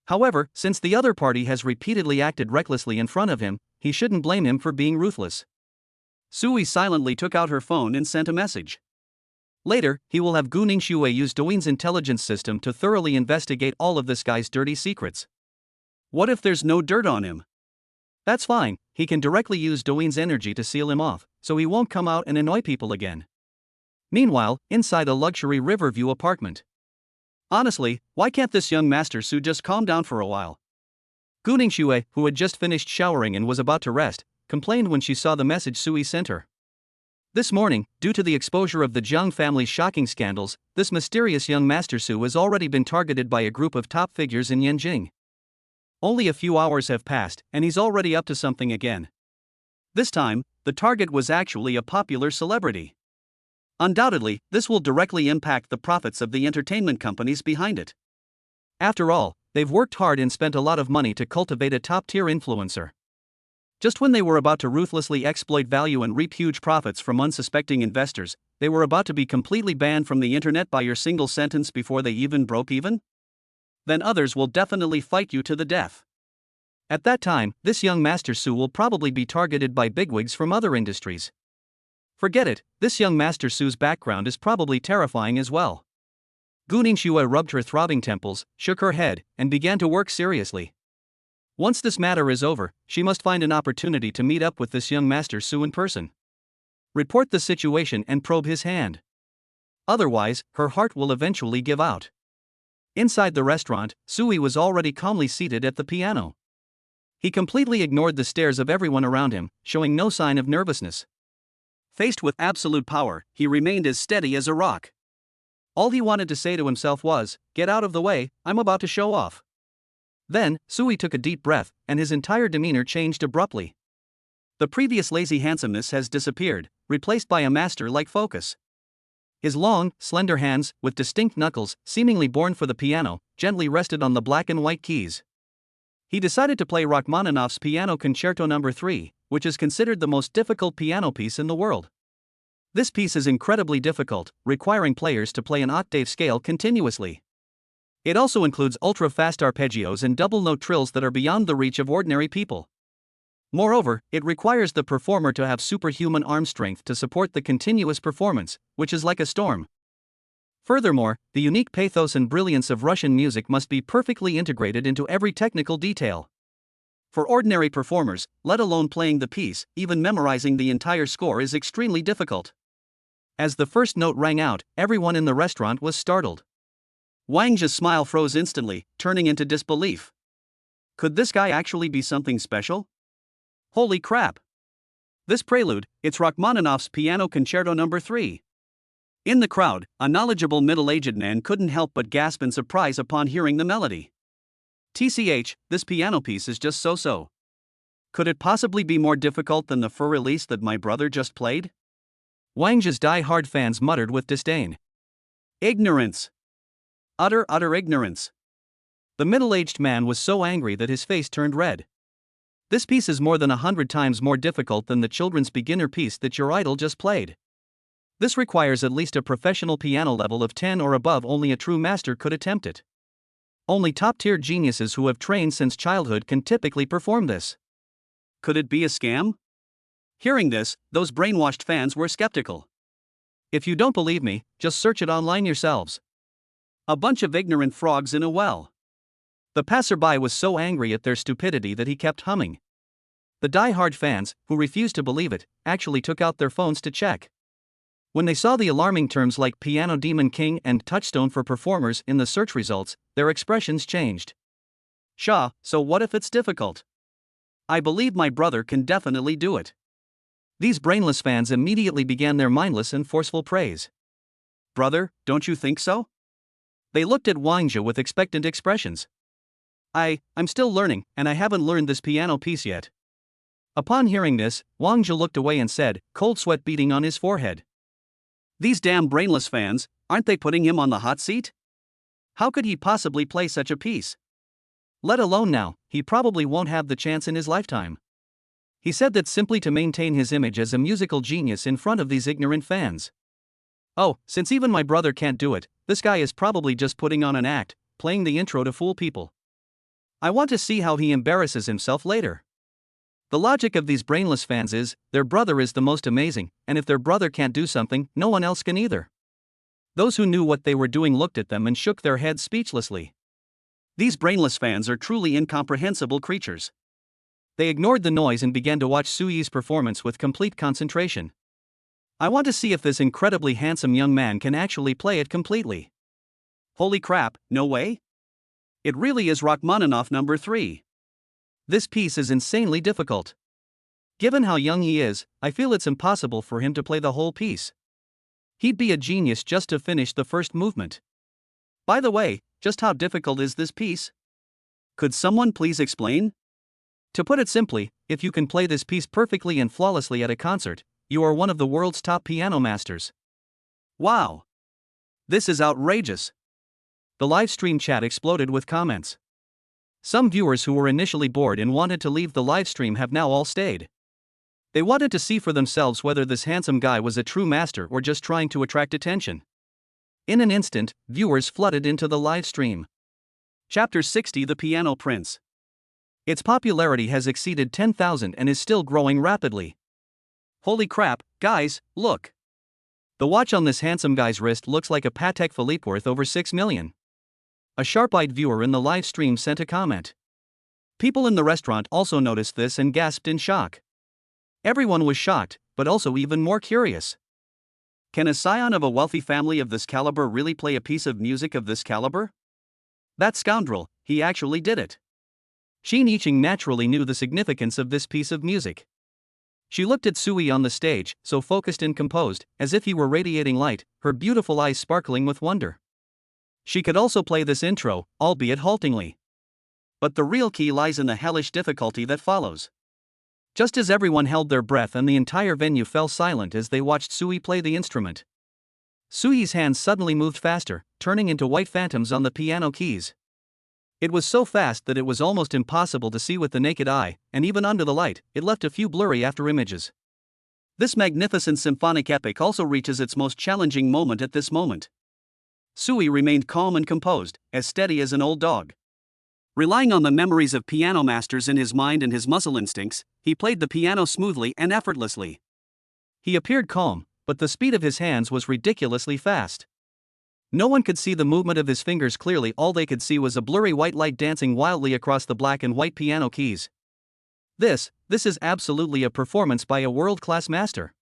However, since the other party has repeatedly acted recklessly in front of him, he shouldn't blame him for being ruthless. Sui silently took out her phone and sent a message. Later, he will have Gu Ningxue use Douyin's intelligence system to thoroughly investigate all of this guy's dirty secrets. What if there's no dirt on him? That's fine, he can directly use Douyin's energy to seal him off, so he won't come out and annoy people again. Meanwhile, inside a luxury Riverview apartment. Honestly, why can't this young Master Su just calm down for a while? Gu Ningxue, who had just finished showering and was about to rest, complained when she saw the message Sui sent her. This morning, due to the exposure of the Jiang family's shocking scandals, this mysterious young Master Su has already been targeted by a group of top figures in Yanjing. Only a few hours have passed, and he's already up to something again. This time, the target was actually a popular celebrity. Undoubtedly, this will directly impact the profits of the entertainment companies behind it. After all, they've worked hard and spent a lot of money to cultivate a top-tier influencer. Just when they were about to ruthlessly exploit value and reap huge profits from unsuspecting investors, they were about to be completely banned from the internet by your single sentence before they even broke even? Then others will definitely fight you to the death. At that time, this young Master Su will probably be targeted by bigwigs from other industries. Forget it, this young Master Su's background is probably terrifying as well. Gu Ningxue rubbed her throbbing temples, shook her head, and began to work seriously. Once this matter is over, she must find an opportunity to meet up with this young Master Su in person. Report the situation and probe his hand. Otherwise, her heart will eventually give out. Inside the restaurant, Sui was already calmly seated at the piano. He completely ignored the stares of everyone around him, showing no sign of nervousness. Faced with absolute power, he remained as steady as a rock. All he wanted to say to himself was, "Get out of the way, I'm about to show off." Then, Sui took a deep breath, and his entire demeanor changed abruptly. The previous lazy handsomeness has disappeared, replaced by a master-like focus. His long, slender hands, with distinct knuckles, seemingly born for the piano, gently rested on the black and white keys. He decided to play Rachmaninoff's Piano Concerto No. 3, which is considered the most difficult piano piece in the world. This piece is incredibly difficult, requiring players to play an octave scale continuously. It also includes ultra-fast arpeggios and double-note trills that are beyond the reach of ordinary people. Moreover, it requires the performer to have superhuman arm strength to support the continuous performance, which is like a storm. Furthermore, the unique pathos and brilliance of Russian music must be perfectly integrated into every technical detail. For ordinary performers, let alone playing the piece, even memorizing the entire score is extremely difficult. As the first note rang out, everyone in the restaurant was startled. Wang Zhe's smile froze instantly, turning into disbelief. Could this guy actually be something special? Holy crap! This prelude, it's Rachmaninoff's Piano Concerto No. 3. In the crowd, a knowledgeable middle-aged man couldn't help but gasp in surprise upon hearing the melody. TCH, this piano piece is just so-so. Could it possibly be more difficult than the fur release that my brother just played? Wang Zhe's die-hard fans muttered with disdain. Ignorance! Utter ignorance! The middle-aged man was so angry that his face turned red. This piece is more than 100 times more difficult than the children's beginner piece that your idol just played. This requires at least a professional piano level of 10 or above. Only a true master could attempt it. Only top-tier geniuses who have trained since childhood can typically perform this. Could it be a scam? Hearing this, those brainwashed fans were skeptical. If you don't believe me, just search it online yourselves. A bunch of ignorant frogs in a well. The passerby was so angry at their stupidity that he kept humming. The die-hard fans, who refused to believe it, actually took out their phones to check. When they saw the alarming terms like Piano Demon King and Touchstone for performers in the search results, their expressions changed. So what if it's difficult? I believe my brother can definitely do it. These brainless fans immediately began their mindless and forceful praise. Brother, don't you think so? They looked at Wang Zhe with expectant expressions. I'm still learning, and I haven't learned this piano piece yet. Upon hearing this, Wang Zhe looked away and said, cold sweat beating on his forehead. These damn brainless fans, aren't they putting him on the hot seat? How could he possibly play such a piece? Let alone now, he probably won't have the chance in his lifetime. He said that simply to maintain his image as a musical genius in front of these ignorant fans. Oh, since even my brother can't do it, this guy is probably just putting on an act, playing the intro to fool people. I want to see how he embarrasses himself later. The logic of these brainless fans is, their brother is the most amazing, and if their brother can't do something, no one else can either. Those who knew what they were doing looked at them and shook their heads speechlessly. These brainless fans are truly incomprehensible creatures. They ignored the noise and began to watch Suyi's performance with complete concentration. I want to see if this incredibly handsome young man can actually play it completely. Holy crap, no way? It really is Rachmaninoff No. 3. This piece is insanely difficult. Given how young he is, I feel it's impossible for him to play the whole piece. He'd be a genius just to finish the first movement. By the way, just how difficult is this piece? Could someone please explain? To put it simply, if you can play this piece perfectly and flawlessly at a concert, you are one of the world's top piano masters. Wow! This is outrageous. The live stream chat exploded with comments. Some viewers who were initially bored and wanted to leave the live stream have now all stayed. They wanted to see for themselves whether this handsome guy was a true master or just trying to attract attention. In an instant, viewers flooded into the live stream. Chapter 60: The Piano Prince. Its popularity has exceeded 10,000 and is still growing rapidly. Holy crap, guys, look! The watch on this handsome guy's wrist looks like a Patek Philippe worth over 6 million. A sharp-eyed viewer in the live stream sent a comment. People in the restaurant also noticed this and gasped in shock. Everyone was shocked, but also even more curious. Can a scion of a wealthy family of this caliber really play a piece of music of this caliber? That scoundrel, he actually did it. Xin Yiqing naturally knew the significance of this piece of music. She looked at Sui on the stage, so focused and composed, as if he were radiating light, her beautiful eyes sparkling with wonder. She could also play this intro, albeit haltingly. But the real key lies in the hellish difficulty that follows. Just as everyone held their breath and the entire venue fell silent as they watched Sui play the instrument, Sui's hands suddenly moved faster, turning into white phantoms on the piano keys. It was so fast that it was almost impossible to see with the naked eye, and even under the light, it left a few blurry after images. This magnificent symphonic epic also reaches its most challenging moment at this moment. Sui remained calm and composed, as steady as an old dog. Relying on the memories of piano masters in his mind and his muscle instincts, He played the piano smoothly and effortlessly. He appeared calm, but the speed of his hands was ridiculously fast. No one could see the movement of his fingers clearly, all they could see was a blurry white light dancing wildly across the black and white piano keys. This is absolutely a performance by a world-class master.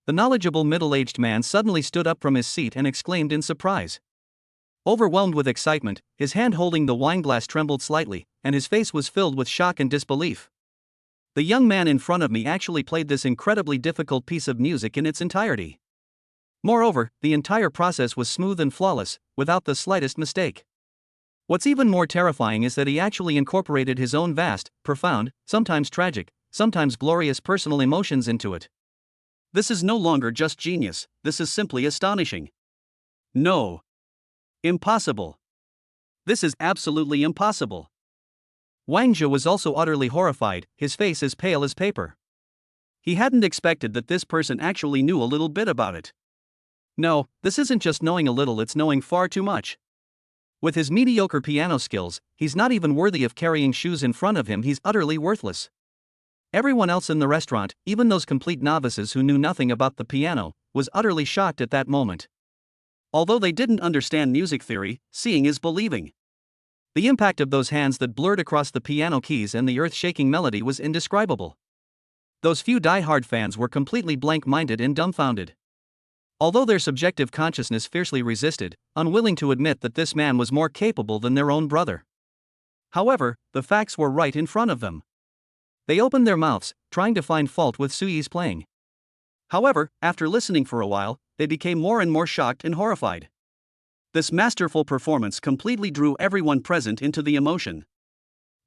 The knowledgeable middle-aged man suddenly stood up from his seat and exclaimed in surprise. Overwhelmed with excitement, his hand holding the wineglass trembled slightly, and his face was filled with shock and disbelief. The young man in front of me actually played this incredibly difficult piece of music in its entirety. Moreover, the entire process was smooth and flawless, without the slightest mistake. What's even more terrifying is that he actually incorporated his own vast, profound, sometimes tragic, sometimes glorious personal emotions into it. This is no longer just genius, this is simply astonishing. No. Impossible. This is absolutely impossible. Wang Zhe was also utterly horrified, his face as pale as paper. He hadn't expected that this person actually knew a little bit about it. No, this isn't just knowing a little, it's knowing far too much. With his mediocre piano skills, he's not even worthy of carrying shoes in front of him, he's utterly worthless. Everyone else in the restaurant, even those complete novices who knew nothing about the piano, was utterly shocked at that moment. Although they didn't understand music theory, seeing is believing. The impact of those hands that blurred across the piano keys and the earth-shaking melody was indescribable. Those few die-hard fans were completely blank-minded and dumbfounded. Although their subjective consciousness fiercely resisted, unwilling to admit that this man was more capable than their own brother. However, the facts were right in front of them. They opened their mouths, trying to find fault with Suyi's playing. However, after listening for a while, they became more and more shocked and horrified. This masterful performance completely drew everyone present into the emotion.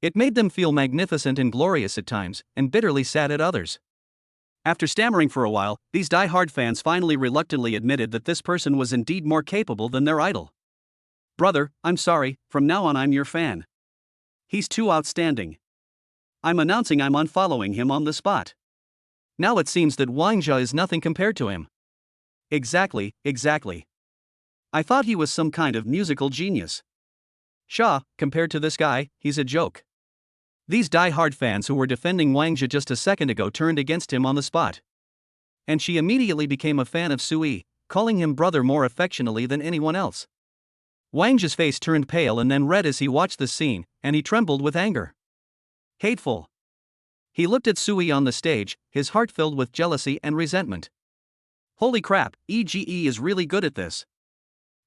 It made them feel magnificent and glorious at times, and bitterly sad at others. After stammering for a while, these die-hard fans finally reluctantly admitted that this person was indeed more capable than their idol. Brother, I'm sorry, from now on I'm your fan. He's too outstanding. I'm announcing I'm unfollowing him on the spot. Now it seems that Wang Zhe is nothing compared to him. Exactly. I thought he was some kind of musical genius. Shaw, compared to this guy, he's a joke. These die-hard fans who were defending Wang Zhe just a second ago turned against him on the spot. And she immediately became a fan of Sui, calling him brother more affectionately than anyone else. Wang Zhe's face turned pale and then red as he watched the scene, and he trembled with anger. Hateful. He looked at Sui on the stage, his heart filled with jealousy and resentment. Holy crap, EGE is really good at this.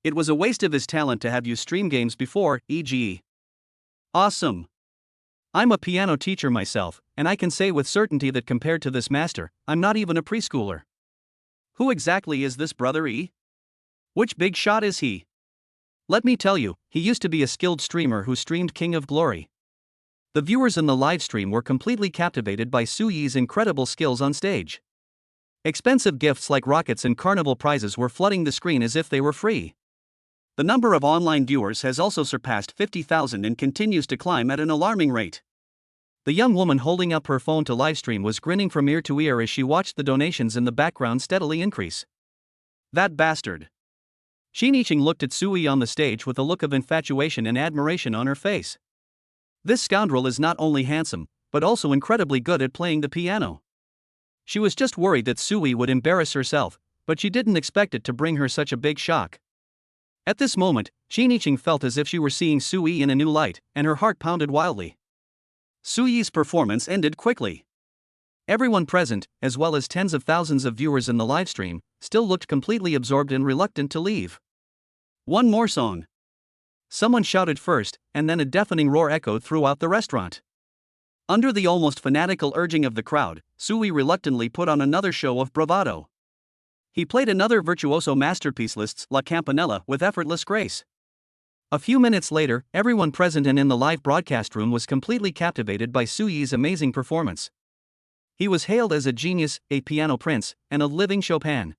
It was a waste of his talent to have you stream games before, EGE. Awesome. I'm a piano teacher myself, and I can say with certainty that compared to this master, I'm not even a preschooler. Who exactly is this brother E? Which big shot is he? Let me tell you, he used to be a skilled streamer who streamed King of Glory. The viewers in the live stream were completely captivated by Suyi's incredible skills on stage. Expensive gifts like rockets and carnival prizes were flooding the screen as if they were free. The number of online viewers has also surpassed 50,000 and continues to climb at an alarming rate. The young woman holding up her phone to livestream was grinning from ear to ear as she watched the donations in the background steadily increase. That bastard. Shiniching looked at Sui on the stage with a look of infatuation and admiration on her face. This scoundrel is not only handsome, but also incredibly good at playing the piano. She was just worried that Sui would embarrass herself, but she didn't expect it to bring her such a big shock. At this moment, Shiniching felt as if she were seeing Sui in a new light, and her heart pounded wildly. Suyi's performance ended quickly. Everyone present, as well as tens of thousands of viewers in the livestream, still looked completely absorbed and reluctant to leave. One more song. Someone shouted first, and then a deafening roar echoed throughout the restaurant. Under the almost fanatical urging of the crowd, Sui reluctantly put on another show of bravado. He played another virtuoso masterpiece, Liszt's La Campanella, with effortless grace. A few minutes later, everyone present and in the live broadcast room was completely captivated by Suyi's amazing performance. He was hailed as a genius, a piano prince, and a living Chopin.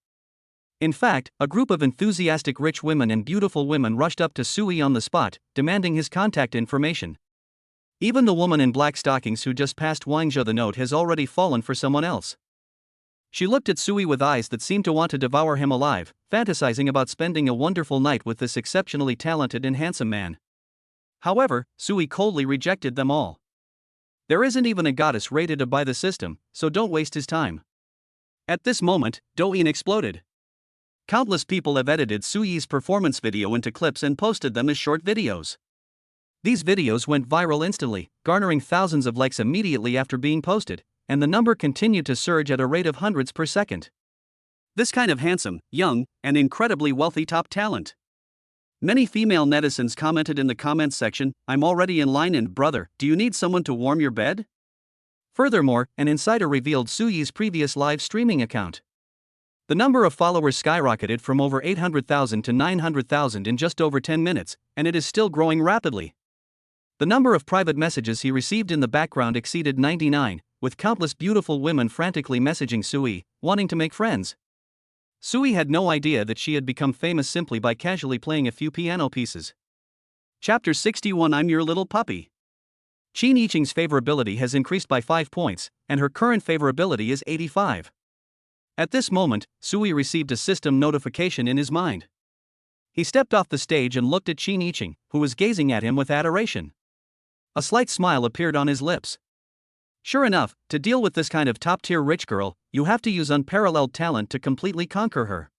In fact, a group of enthusiastic rich women and beautiful women rushed up to Sui on the spot, demanding his contact information. Even the woman in black stockings who just passed Wang Zhe the note has already fallen for someone else. She looked at Sui with eyes that seemed to want to devour him alive, fantasizing about spending a wonderful night with this exceptionally talented and handsome man. However, Sui coldly rejected them all. There isn't even a goddess rated by the system, so don't waste his time. At this moment, Douyin exploded. Countless people have edited Suyi's performance video into clips and posted them as short videos. These videos went viral instantly, garnering thousands of likes immediately after being posted, and the number continued to surge at a rate of hundreds per second. This kind of handsome, young, and incredibly wealthy top talent. Many female netizens commented in the comments section, "I'm already in line and brother, do you need someone to warm your bed?" Furthermore, an insider revealed Suyi's previous live streaming account. The number of followers skyrocketed from over 800,000 to 900,000 in just over 10 minutes, and it is still growing rapidly. The number of private messages he received in the background exceeded 99, with countless beautiful women frantically messaging Suyi, wanting to make friends. Suyi had no idea that she had become famous simply by casually playing a few piano pieces. Chapter 61 I'm Your Little Puppy. Qin Yiqing's favorability has increased by 5 points, and her current favorability is 85. At this moment, Suyi received a system notification in his mind. He stepped off the stage and looked at Qin Yiqing, who was gazing at him with adoration. A slight smile appeared on his lips. Sure enough, to deal with this kind of top-tier rich girl, you have to use unparalleled talent to completely conquer her.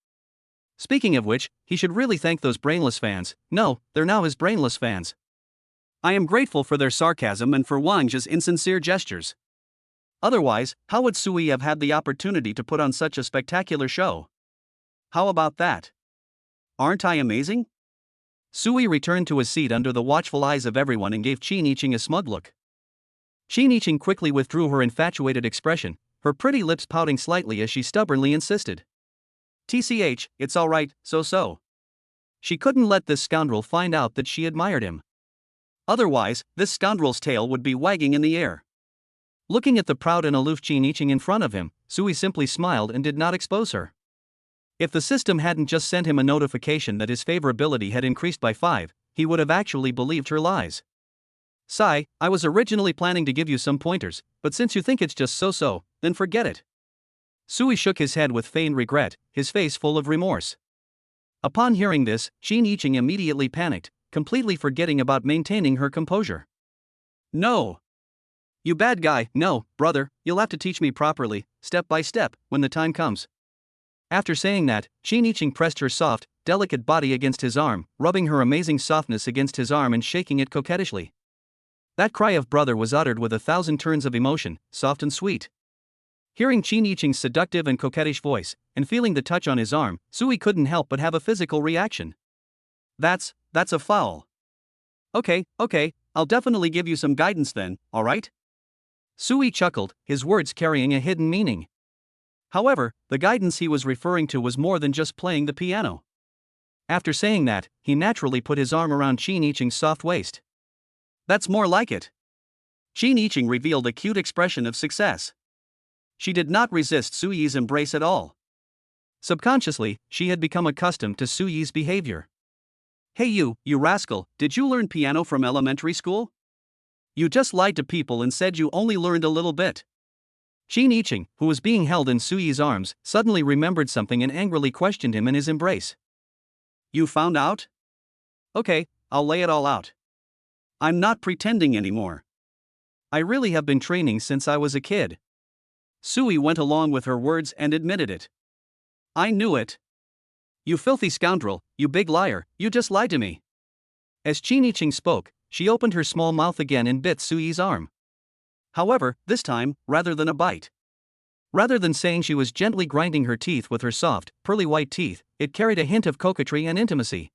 Speaking of which, he should really thank those brainless fans. No, they're now his brainless fans. I am grateful for their sarcasm and for Wang Zhe's insincere gestures. Otherwise, how would Suyi have had the opportunity to put on such a spectacular show? How about that? Aren't I amazing? Suyi returned to his seat under the watchful eyes of everyone and gave Qin Yiqing a smug look. Qin Yiqing quickly withdrew her infatuated expression, her pretty lips pouting slightly as she stubbornly insisted. "TCH, it's alright, so. She couldn't let this scoundrel find out that she admired him. Otherwise, this scoundrel's tail would be wagging in the air." Looking at the proud and aloof Qin Yiqing in front of him, Suyi simply smiled and did not expose her. If the system hadn't just sent him a notification that his favorability had increased by 5, he would have actually believed her lies. "Sai, I was originally planning to give you some pointers, but since you think it's just so, then forget it." Suyi shook his head with feigned regret, his face full of remorse. Upon hearing this, Qin Yiqing immediately panicked, completely forgetting about maintaining her composure. "No. You bad guy, no, brother, you'll have to teach me properly, step by step, when the time comes." After saying that, Qin Yiqing pressed her soft, delicate body against his arm, rubbing her amazing softness against his arm and shaking it coquettishly. That cry of brother was uttered with 1,000 turns of emotion, soft and sweet. Hearing Qin Yiqing's seductive and coquettish voice, and feeling the touch on his arm, Suyi couldn't help but have a physical reaction. That's a foul. Okay, I'll definitely give you some guidance then, alright?" Suyi chuckled, his words carrying a hidden meaning. However, the guidance he was referring to was more than just playing the piano. After saying that, he naturally put his arm around Qin Yiqing's soft waist. "That's more like it." Qin Yiqing revealed a cute expression of success. She did not resist Suyi's embrace at all. Subconsciously, she had become accustomed to Suyi's behavior. "Hey you rascal, did you learn piano from elementary school? You just lied to people and said you only learned a little bit." Qin Yiqing, who was being held in Suyi's arms, suddenly remembered something and angrily questioned him in his embrace. "You found out? Okay, I'll lay it all out. I'm not pretending anymore. I really have been training since I was a kid." Suyi went along with her words and admitted it. "I knew it. You filthy scoundrel, you big liar, you just lied to me." As Qin Yiqing spoke, she opened her small mouth again and bit Suyi's arm. However, this time, rather than a bite. Rather than saying she was gently grinding her teeth with her soft, pearly white teeth, it carried a hint of coquetry and intimacy.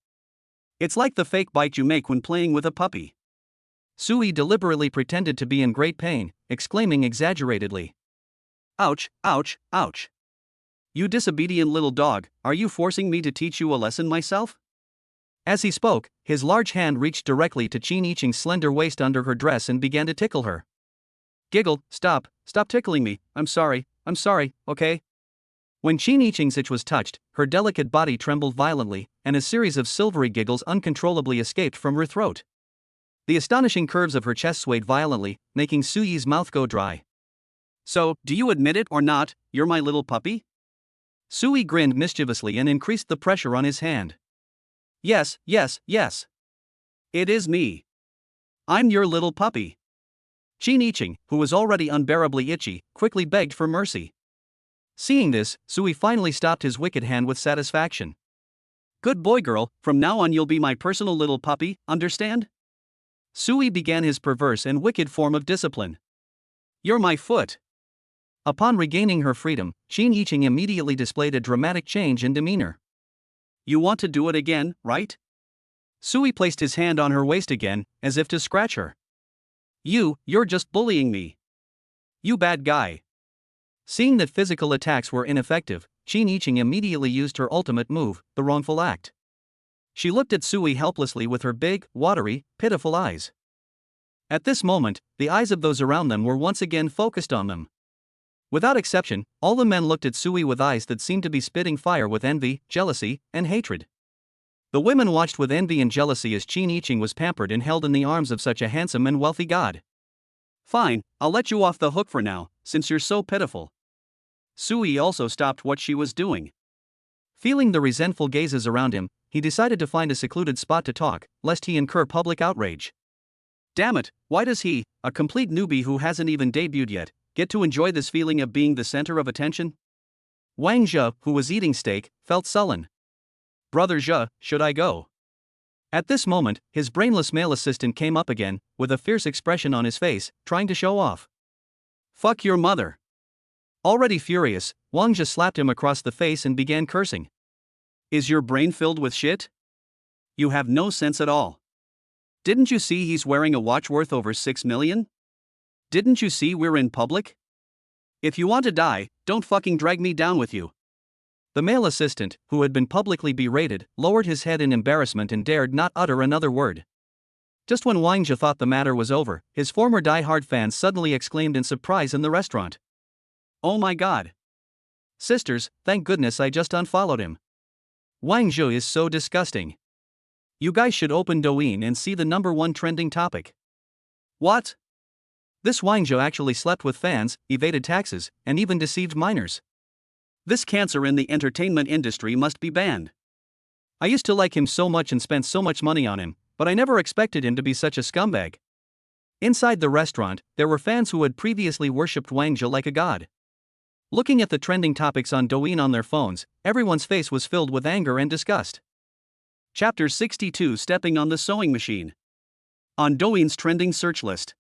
"It's like the fake bite you make when playing with a puppy." Suyi deliberately pretended to be in great pain, exclaiming exaggeratedly, "Ouch, ouch, ouch. You disobedient little dog, are you forcing me to teach you a lesson myself?" As he spoke, his large hand reached directly to Qin Yiqing's slender waist under her dress and began to tickle her. Giggled, Stop tickling me, I'm sorry, okay?" When Qin Yiqing's itch was touched, her delicate body trembled violently, and a series of silvery giggles uncontrollably escaped from her throat. The astonishing curves of her chest swayed violently, making Suyi's mouth go dry. "So, do you admit it or not, you're my little puppy?" Suyi grinned mischievously and increased the pressure on his hand. Yes. It is me. I'm your little puppy." Qin Yiqing, who was already unbearably itchy, quickly begged for mercy. Seeing this, Sui finally stopped his wicked hand with satisfaction. Good boy, girl, from now on you'll be my personal little puppy, understand? Sui began his perverse and wicked form of discipline. You're my foot. Upon regaining her freedom, Qin Yiqing immediately displayed a dramatic change in demeanor. You want to do it again, right? Sui placed his hand on her waist again, as if to scratch her. You're just bullying me. You bad guy. Seeing that physical attacks were ineffective, Qin Yiqing immediately used her ultimate move, the wrongful act. She looked at Sui helplessly with her big, watery, pitiful eyes. At this moment, the eyes of those around them were once again focused on them. Without exception, all the men looked at Sui with eyes that seemed to be spitting fire with envy, jealousy, and hatred. The women watched with envy and jealousy as Qin Yiqing was pampered and held in the arms of such a handsome and wealthy god. Fine, I'll let you off the hook for now, since you're so pitiful. Sui also stopped what she was doing. Feeling the resentful gazes around him, he decided to find a secluded spot to talk, lest he incur public outrage. Damn it, why does he, a complete newbie who hasn't even debuted yet, get to enjoy this feeling of being the center of attention? Wang Zhe, who was eating steak, felt sullen. Brother Zhe, should I go? At this moment, his brainless male assistant came up again, with a fierce expression on his face, trying to show off. Fuck your mother. Already furious, Wang Zhe slapped him across the face and began cursing. Is your brain filled with shit? You have no sense at all. Didn't you see he's wearing a watch worth over 6 million? Didn't you see we're in public? If you want to die, don't fucking drag me down with you. The male assistant, who had been publicly berated, lowered his head in embarrassment and dared not utter another word. Just when Wang Zhe thought the matter was over, his former die-hard fans suddenly exclaimed in surprise in the restaurant. Oh my god. Sisters, thank goodness I just unfollowed him. Wang Zhe is so disgusting. You guys should open Douyin and see the #1 trending topic. What? This Wang Zhe actually slept with fans, evaded taxes, and even deceived minors. This cancer in the entertainment industry must be banned. I used to like him so much and spent so much money on him, but I never expected him to be such a scumbag. Inside the restaurant, there were fans who had previously worshipped Wang Zhe like a god. Looking at the trending topics on Douyin on their phones, everyone's face was filled with anger and disgust. Chapter 62, Stepping on the Sewing Machine. On Douyin's trending search list.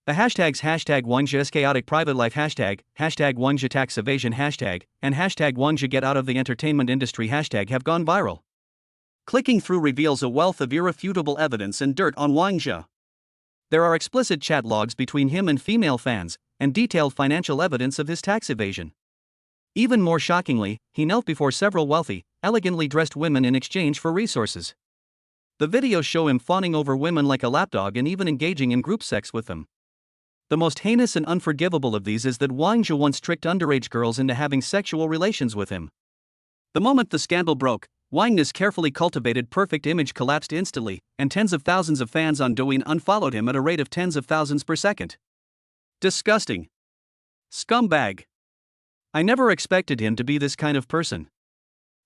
The hashtags #Wang Zhe's chaotic private life #, Wang Zhe tax evasion and Wang Zhe get out of the entertainment industry have gone viral. Clicking through reveals a wealth of irrefutable evidence and dirt on Wang Zhe. There are explicit chat logs between him and female fans, and detailed financial evidence of his tax evasion. Even more shockingly, he knelt before several wealthy, elegantly dressed women in exchange for resources. The videos show him fawning over women like a lapdog and even engaging in group sex with them. The most heinous and unforgivable of these is that Wang Zhe once tricked underage girls into having sexual relations with him. The moment the scandal broke, Wang Zhe's carefully cultivated perfect image collapsed instantly, and tens of thousands of fans on Douyin unfollowed him at a rate of tens of thousands per second. Disgusting. Scumbag. I never expected him to be this kind of person.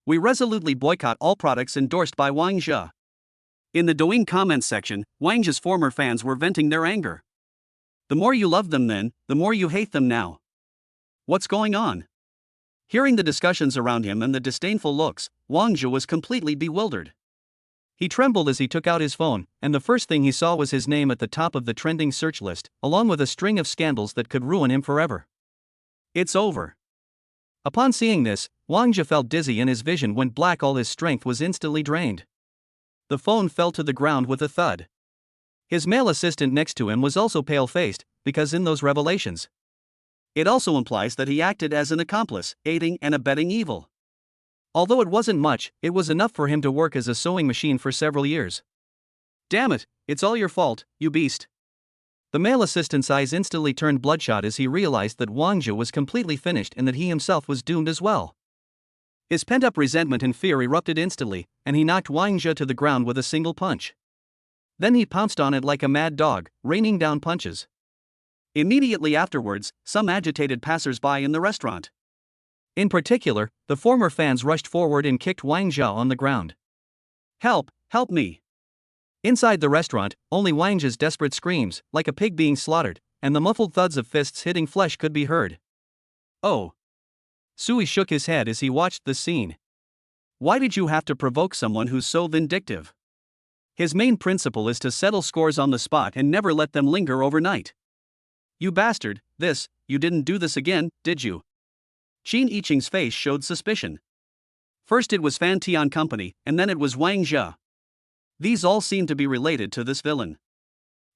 We resolutely boycott all products endorsed by Wang Zhe. In the Douyin comments section, Wang Zhe's former fans were venting their anger. The more you love them then, the more you hate them now. What's going on? Hearing the discussions around him and the disdainful looks, Wang Zhe was completely bewildered. He trembled as he took out his phone, and the first thing he saw was his name at the top of the trending search list, along with a string of scandals that could ruin him forever. It's over. Upon seeing this, Wang Zhe felt dizzy and his vision went black. All his strength was instantly drained. The phone fell to the ground with a thud. His male assistant next to him was also pale-faced, because in those revelations, it also implies that he acted as an accomplice, aiding and abetting evil. Although it wasn't much, it was enough for him to work as a sewing machine for several years. Damn it, it's all your fault, you beast. The male assistant's eyes instantly turned bloodshot as he realized that Wang Zhe was completely finished and that he himself was doomed as well. His pent-up resentment and fear erupted instantly, and he knocked Wang Zhe to the ground with a single punch. Then he pounced on it like a mad dog, raining down punches. Immediately afterwards, some agitated passers-by in the restaurant. In particular, the former fans rushed forward and kicked Wang Zhe on the ground. Help, help me. Inside the restaurant, only Wang Zhe's desperate screams, like a pig being slaughtered, and the muffled thuds of fists hitting flesh could be heard. Oh. Sui shook his head as he watched the scene. Why did you have to provoke someone who's so vindictive? His main principle is to settle scores on the spot and never let them linger overnight. You bastard, you didn't do this again, did you? Qin Yiqing's face showed suspicion. First it was Fan Tian Company, and then it was Wang Jia. These all seem to be related to this villain.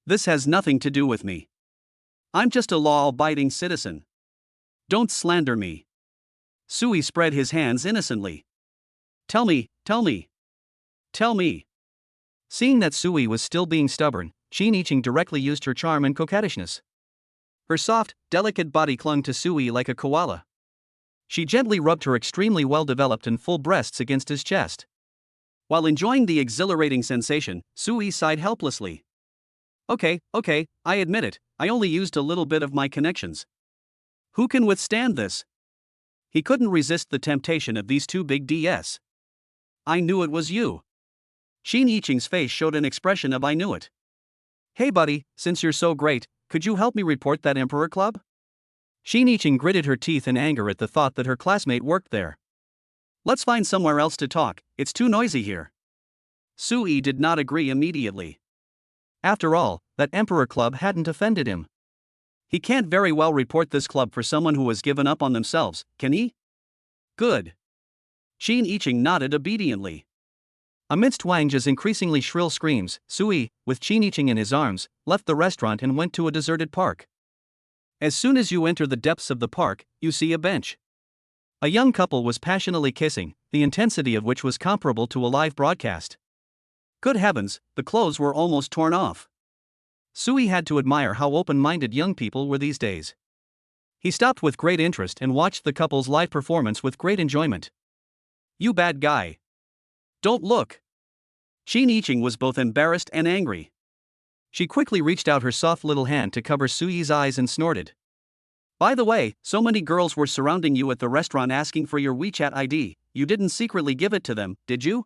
This has nothing to do with me. I'm just a law-abiding citizen. Don't slander me. Sui spread his hands innocently. Tell me. Seeing that Sui was still being stubborn, Qin Yiqing directly used her charm and coquettishness. Her soft, delicate body clung to Sui like a koala. She gently rubbed her extremely well-developed and full breasts against his chest. While enjoying the exhilarating sensation, Sui sighed helplessly. Okay, I admit it, I only used a little bit of my connections. Who can withstand this? He couldn't resist the temptation of these two big DS. I knew it was you. Qin Yiqing's face showed an expression of I knew it. Hey buddy, since you're so great, could you help me report that Emperor Club? Qin Yiqing gritted her teeth in anger at the thought that her classmate worked there. Let's find somewhere else to talk, it's too noisy here. Sui did not agree immediately. After all, that Emperor Club hadn't offended him. He can't very well report this club for someone who has given up on themselves, can he? Good. Qin Yiqing nodded obediently. Amidst Wang Jia's increasingly shrill screams, Sui, with Qin Yiqing in his arms, left the restaurant and went to a deserted park. As soon as you enter the depths of the park, you see a bench. A young couple was passionately kissing, the intensity of which was comparable to a live broadcast. Good heavens, the clothes were almost torn off. Sui had to admire how open-minded young people were these days. He stopped with great interest and watched the couple's live performance with great enjoyment. You bad guy. Don't look. Qin Yiqing was both embarrassed and angry. She quickly reached out her soft little hand to cover Sui's eyes and snorted. By the way, so many girls were surrounding you at the restaurant asking for your WeChat ID, you didn't secretly give it to them, did you?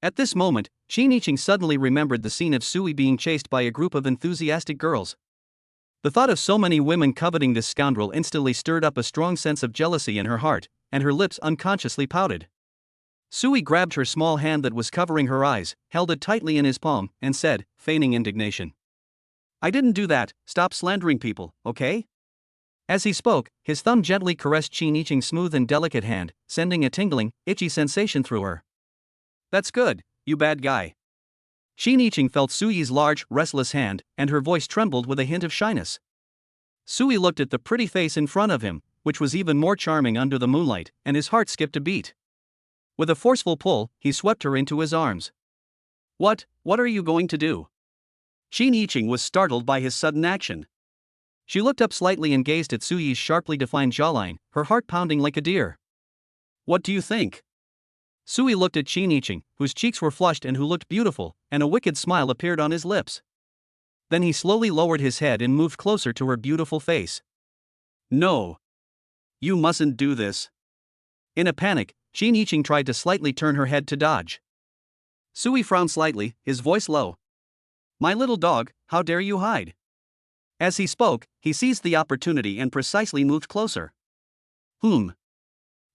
At this moment, Qin Yiqing suddenly remembered the scene of Sui being chased by a group of enthusiastic girls. The thought of so many women coveting this scoundrel instantly stirred up a strong sense of jealousy in her heart, and her lips unconsciously pouted. Sui grabbed her small hand that was covering her eyes, held it tightly in his palm, and said, feigning indignation. I didn't do that, stop slandering people, okay? As he spoke, his thumb gently caressed Qin Yiqing's smooth and delicate hand, sending a tingling, itchy sensation through her. That's good, you bad guy. Qin Yiqing felt Sui's large, restless hand, and her voice trembled with a hint of shyness. Sui looked at the pretty face in front of him, which was even more charming under the moonlight, and his heart skipped a beat. With a forceful pull, he swept her into his arms. What are you going to do? Qin Yiqing was startled by his sudden action. She looked up slightly and gazed at Sui's sharply defined jawline, her heart pounding like a deer. What do you think? Sui looked at Qin Yiqing, whose cheeks were flushed and who looked beautiful, and a wicked smile appeared on his lips. Then he slowly lowered his head and moved closer to her beautiful face. No. You mustn't do this. In a panic, Qin Yiqing tried to slightly turn her head to dodge. Sui frowned slightly, his voice low. My little dog, how dare you hide? As he spoke, he seized the opportunity and precisely moved closer. Qin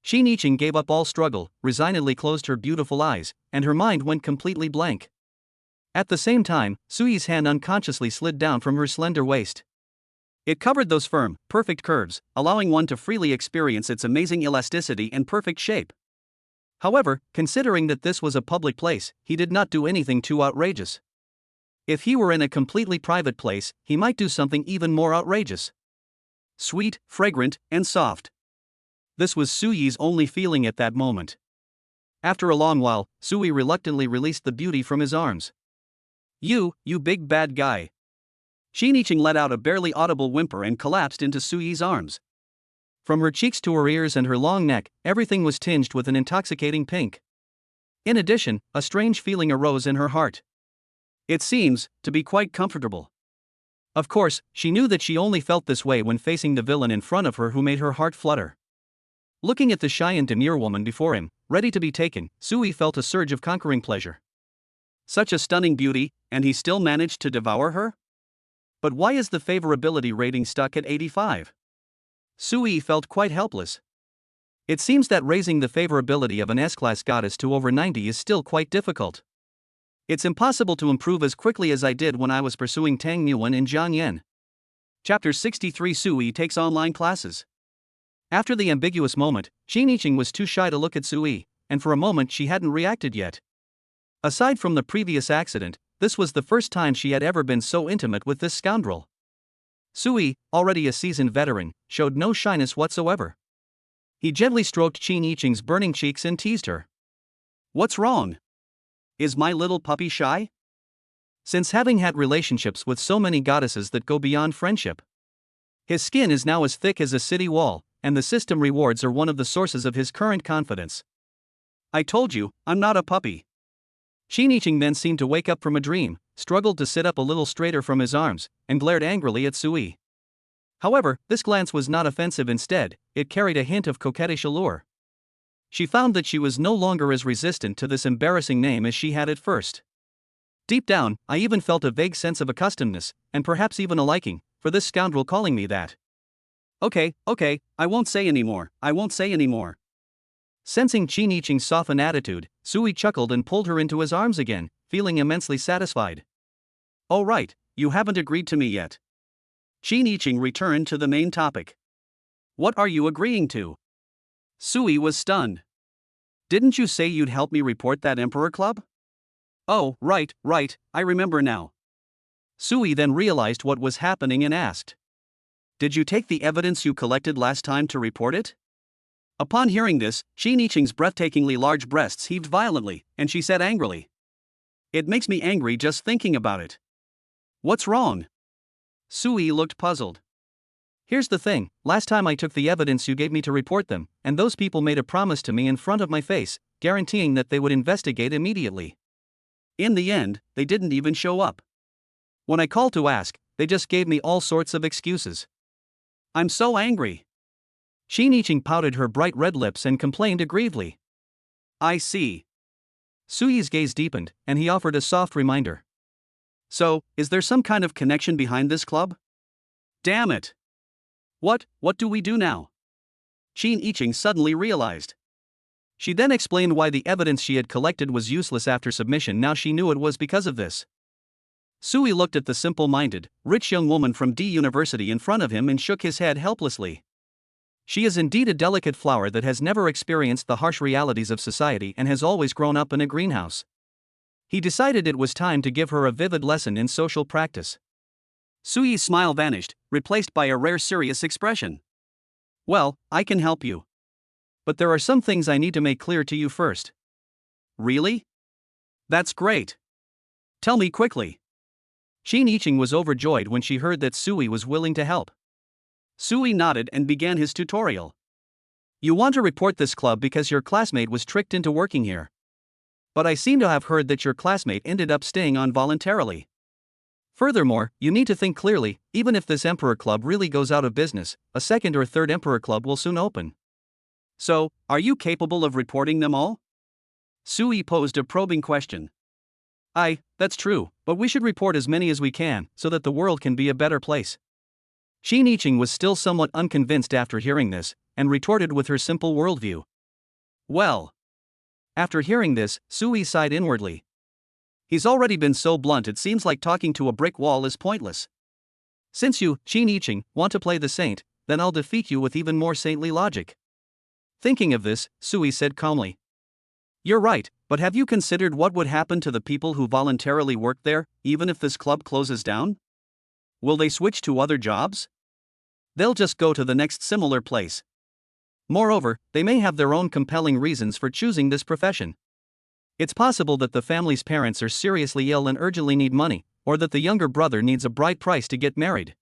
Yiqing gave up all struggle, resignedly closed her beautiful eyes, and her mind went completely blank. At the same time, Sui's hand unconsciously slid down from her slender waist. It covered those firm, perfect curves, allowing one to freely experience its amazing elasticity and perfect shape. However, considering that this was a public place, he did not do anything too outrageous. If he were in a completely private place, he might do something even more outrageous. Sweet, fragrant, and soft. This was Sui's only feeling at that moment. After a long while, Sui reluctantly released the beauty from his arms. You big bad guy. Qin Yiqing let out a barely audible whimper and collapsed into Sui's arms. From her cheeks to her ears and her long neck, everything was tinged with an intoxicating pink. In addition, a strange feeling arose in her heart. It seems to be quite comfortable. Of course, she knew that she only felt this way when facing the villain in front of her who made her heart flutter. Looking at the shy and demure woman before him, ready to be taken, Sui felt a surge of conquering pleasure. Such a stunning beauty, and he still managed to devour her? But why is the favorability rating stuck at 85? Sui felt quite helpless. It seems that raising the favorability of an S-class goddess to over 90 is still quite difficult. It's impossible to improve as quickly as I did when I was pursuing Tang Nguyen in Jiangyan. Chapter 63 Sui takes online classes. After the ambiguous moment, Qin Yiqing was too shy to look at Sui, and for a moment she hadn't reacted yet. Aside from the previous accident, this was the first time she had ever been so intimate with this scoundrel. Sui, already a seasoned veteran, showed no shyness whatsoever. He gently stroked Qin Yiqing's burning cheeks and teased her. "What's wrong? Is my little puppy shy?" Since having had relationships with so many goddesses that go beyond friendship, his skin is now as thick as a city wall, and the system rewards are one of the sources of his current confidence. "I told you, I'm not a puppy." Qin Yiqing then seemed to wake up from a dream, struggled to sit up a little straighter from his arms, and glared angrily at Sui. However, this glance was not offensive. Instead, it carried a hint of coquettish allure. She found that she was no longer as resistant to this embarrassing name as she had at first. Deep down, I even felt a vague sense of accustomedness, and perhaps even a liking, for this scoundrel calling me that. Okay, I won't say anymore. Sensing Qin Yiqing's softened attitude, Sui chuckled and pulled her into his arms again, feeling immensely satisfied. "Oh right, you haven't agreed to me yet." Qin Yiqing returned to the main topic. "What are you agreeing to?" Sui was stunned. "Didn't you say you'd help me report that Emperor Club?" "Oh, right, I remember now." Sui then realized what was happening and asked, "Did you take the evidence you collected last time to report it?" Upon hearing this, Qin Yiqing's breathtakingly large breasts heaved violently, and she said angrily, "It makes me angry just thinking about it." "What's wrong?" Sui looked puzzled. "Here's the thing, last time I took the evidence you gave me to report them, and those people made a promise to me in front of my face, guaranteeing that they would investigate immediately. In the end, they didn't even show up. When I called to ask, they just gave me all sorts of excuses. I'm so angry." Qin Yiqing pouted her bright red lips and complained aggrievedly. "I see." Sui's gaze deepened, and he offered a soft reminder. "So, is there some kind of connection behind this club?" "Damn it! What do we do now?" Qin Yiqing suddenly realized. She then explained why the evidence she had collected was useless after submission. Now she knew it was because of this. Sui looked at the simple-minded, rich young woman from D University in front of him and shook his head helplessly. She is indeed a delicate flower that has never experienced the harsh realities of society and has always grown up in a greenhouse. He decided it was time to give her a vivid lesson in social practice. Sui's smile vanished, replaced by a rare serious expression. "Well, I can help you. But there are some things I need to make clear to you first." "Really? That's great. Tell me quickly." Qin Yiqing was overjoyed when she heard that Sui was willing to help. Sui nodded and began his tutorial. "You want to report this club because your classmate was tricked into working here. But I seem to have heard that your classmate ended up staying on voluntarily. Furthermore, you need to think clearly. Even if this Emperor Club really goes out of business, a second or third Emperor Club will soon open. So, are you capable of reporting them all?" Sui posed a probing question. That's true, but we should report as many as we can, so that the world can be a better place." Qin Yiqing was still somewhat unconvinced after hearing this, and retorted with her simple worldview. "Well." After hearing this, Sui sighed inwardly. He's already been so blunt it seems like talking to a brick wall is pointless. "Since you, Qin Yiqing, want to play the saint, then I'll defeat you with even more saintly logic." Thinking of this, Sui said calmly, "You're right, but have you considered what would happen to the people who voluntarily work there, even if this club closes down? Will they switch to other jobs? They'll just go to the next similar place. Moreover, they may have their own compelling reasons for choosing this profession. It's possible that the family's parents are seriously ill and urgently need money, or that the younger brother needs a bright price to get married.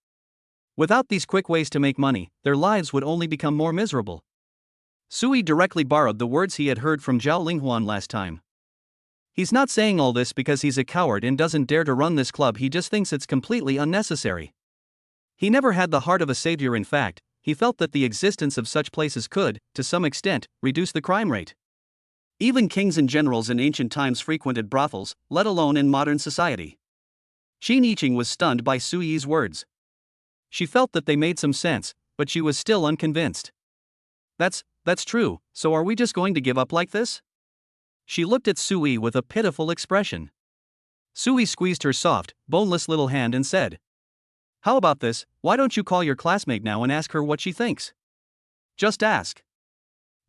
Without these quick ways to make money, their lives would only become more miserable." Sui directly borrowed the words he had heard from Zhao Linghuan last time. He's not saying all this because he's a coward and doesn't dare to run this club. He just thinks it's completely unnecessary. He never had the heart of a savior. In fact, he felt that the existence of such places could, to some extent, reduce the crime rate. Even kings and generals in ancient times frequented brothels, let alone in modern society. Xin Yiqing was stunned by Su Yi's words. She felt that they made some sense, but she was still unconvinced. That's true, so are we just going to give up like this? She looked at Su Yi with a pitiful expression. Su Yi squeezed her soft, boneless little hand and said, "How about this, why don't you call your classmate now and ask her what she thinks? Just ask."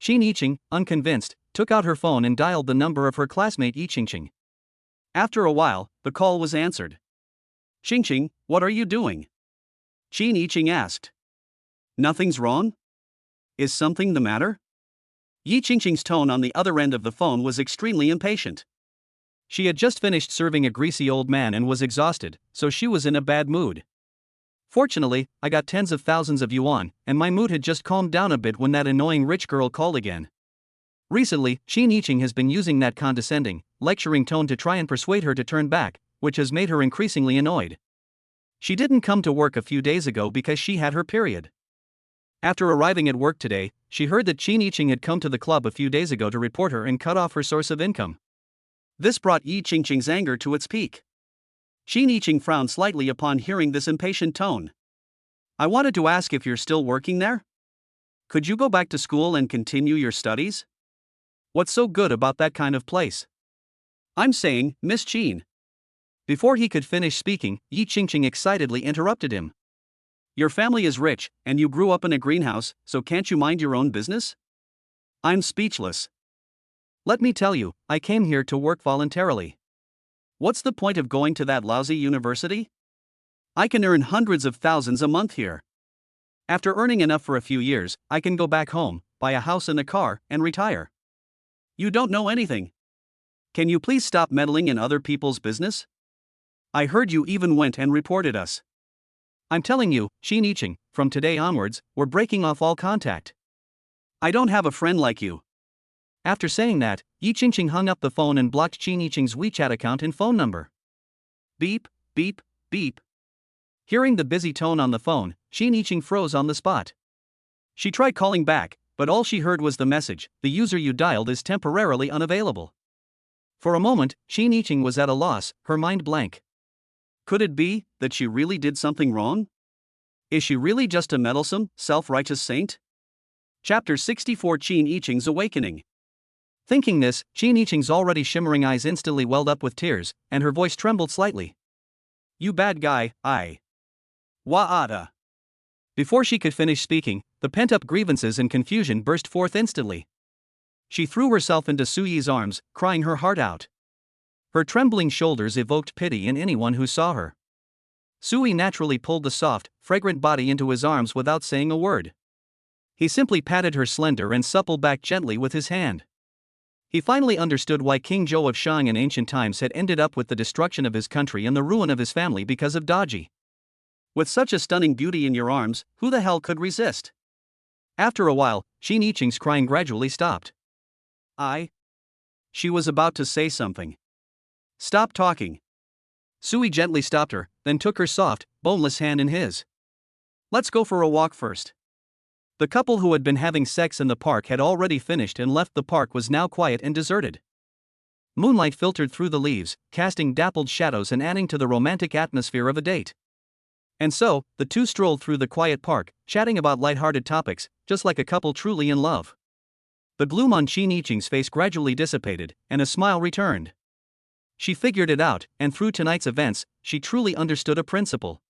Xin Yiqing, unconvinced, took out her phone and dialed the number of her classmate Yiqingqing. After a while, the call was answered. "Qingqing, what are you doing?" Xin Yiqing asked. "Nothing's wrong? Is something the matter?" Yi Qingqing's tone on the other end of the phone was extremely impatient. She had just finished serving a greasy old man and was exhausted, so she was in a bad mood. "Fortunately, I got tens of thousands of yuan, and my mood had just calmed down a bit when that annoying rich girl called again." Recently, Xin Yiqing has been using that condescending, lecturing tone to try and persuade her to turn back, which has made her increasingly annoyed. She didn't come to work a few days ago because she had her period. After arriving at work today, she heard that Xin Yiqing had come to the club a few days ago to report her and cut off her source of income. This brought Yi Qingqing's anger to its peak. Xin Yiqing frowned slightly upon hearing this impatient tone. "I wanted to ask if you're still working there? Could you go back to school and continue your studies? What's so good about that kind of place?" "I'm saying, Miss Qin." Before he could finish speaking, Yi Qingqing excitedly interrupted him. "Your family is rich, and you grew up in a greenhouse, so can't you mind your own business?" I'm speechless. "Let me tell you, I came here to work voluntarily. What's the point of going to that lousy university? I can earn hundreds of thousands a month here. After earning enough for a few years, I can go back home, buy a house and a car, and retire. You don't know anything. Can you please stop meddling in other people's business? I heard you even went and reported us. I'm telling you, Xin Yiqing, from today onwards, we're breaking off all contact. I don't have a friend like you." After saying that, Yi Qingqing hung up the phone and blocked Xin Yiqing's WeChat account and phone number. Beep, beep, beep. Hearing the busy tone on the phone, Xin Yiqing froze on the spot. She tried calling back, but all she heard was the message, "The user you dialed is temporarily unavailable." For a moment, Xin Yiqing was at a loss, her mind blank. Could it be that she really did something wrong? Is she really just a meddlesome, self-righteous saint? Chapter 64: Xin Yiqing's Awakening. Thinking this, Xin Yiqing's already shimmering eyes instantly welled up with tears, and her voice trembled slightly. "You bad guy, I. Wa'ada." Before she could finish speaking, the pent-up grievances and confusion burst forth instantly. She threw herself into Su Yi's arms, crying her heart out. Her trembling shoulders evoked pity in anyone who saw her. Su Yi naturally pulled the soft, fragrant body into his arms without saying a word. He simply patted her slender and supple back gently with his hand. He finally understood why King Zhou of Shang in ancient times had ended up with the destruction of his country and the ruin of his family because of Daji. With such a stunning beauty in your arms, who the hell could resist? After a while, Xin Yiqing's crying gradually stopped. She was about to say something. "Stop talking." Su Yi gently stopped her, then took her soft, boneless hand in his. "Let's go for a walk first." The couple who had been having sex in the park had already finished and left. The park was now quiet and deserted. Moonlight filtered through the leaves, casting dappled shadows and adding to the romantic atmosphere of a date. And so, the two strolled through the quiet park, chatting about light-hearted topics, just like a couple truly in love. The gloom on Xin Yiqing's face gradually dissipated, and a smile returned. She figured it out, and through tonight's events, she truly understood a principle.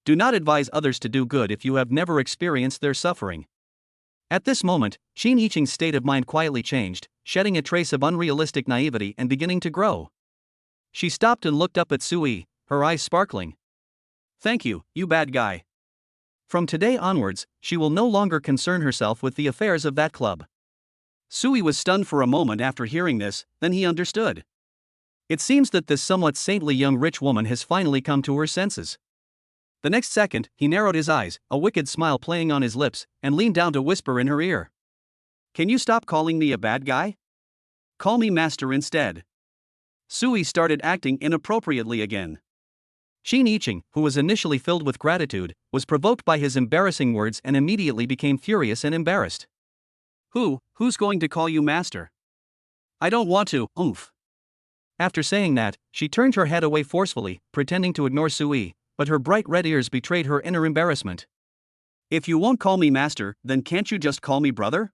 Do not advise others to do good if you have never experienced their suffering. At this moment, Xin Yiqing's state of mind quietly changed, shedding a trace of unrealistic naivety and beginning to grow. She stopped and looked up at Su Yi, her eyes sparkling. "Thank you, you bad guy." From today onwards, she will no longer concern herself with the affairs of that club. Su Yi was stunned for a moment after hearing this, then he understood. It seems that this somewhat saintly young rich woman has finally come to her senses. The next second, he narrowed his eyes, a wicked smile playing on his lips, and leaned down to whisper in her ear. "Can you stop calling me a bad guy? Call me master instead." Su Yi started acting inappropriately again. Xin Yiqing, who was initially filled with gratitude, was provoked by his embarrassing words and immediately became furious and embarrassed. Who's going to call you master? I don't want to, oomph." After saying that, she turned her head away forcefully, pretending to ignore Sui, but her bright red ears betrayed her inner embarrassment. If you won't call me master, then can't you just call me brother?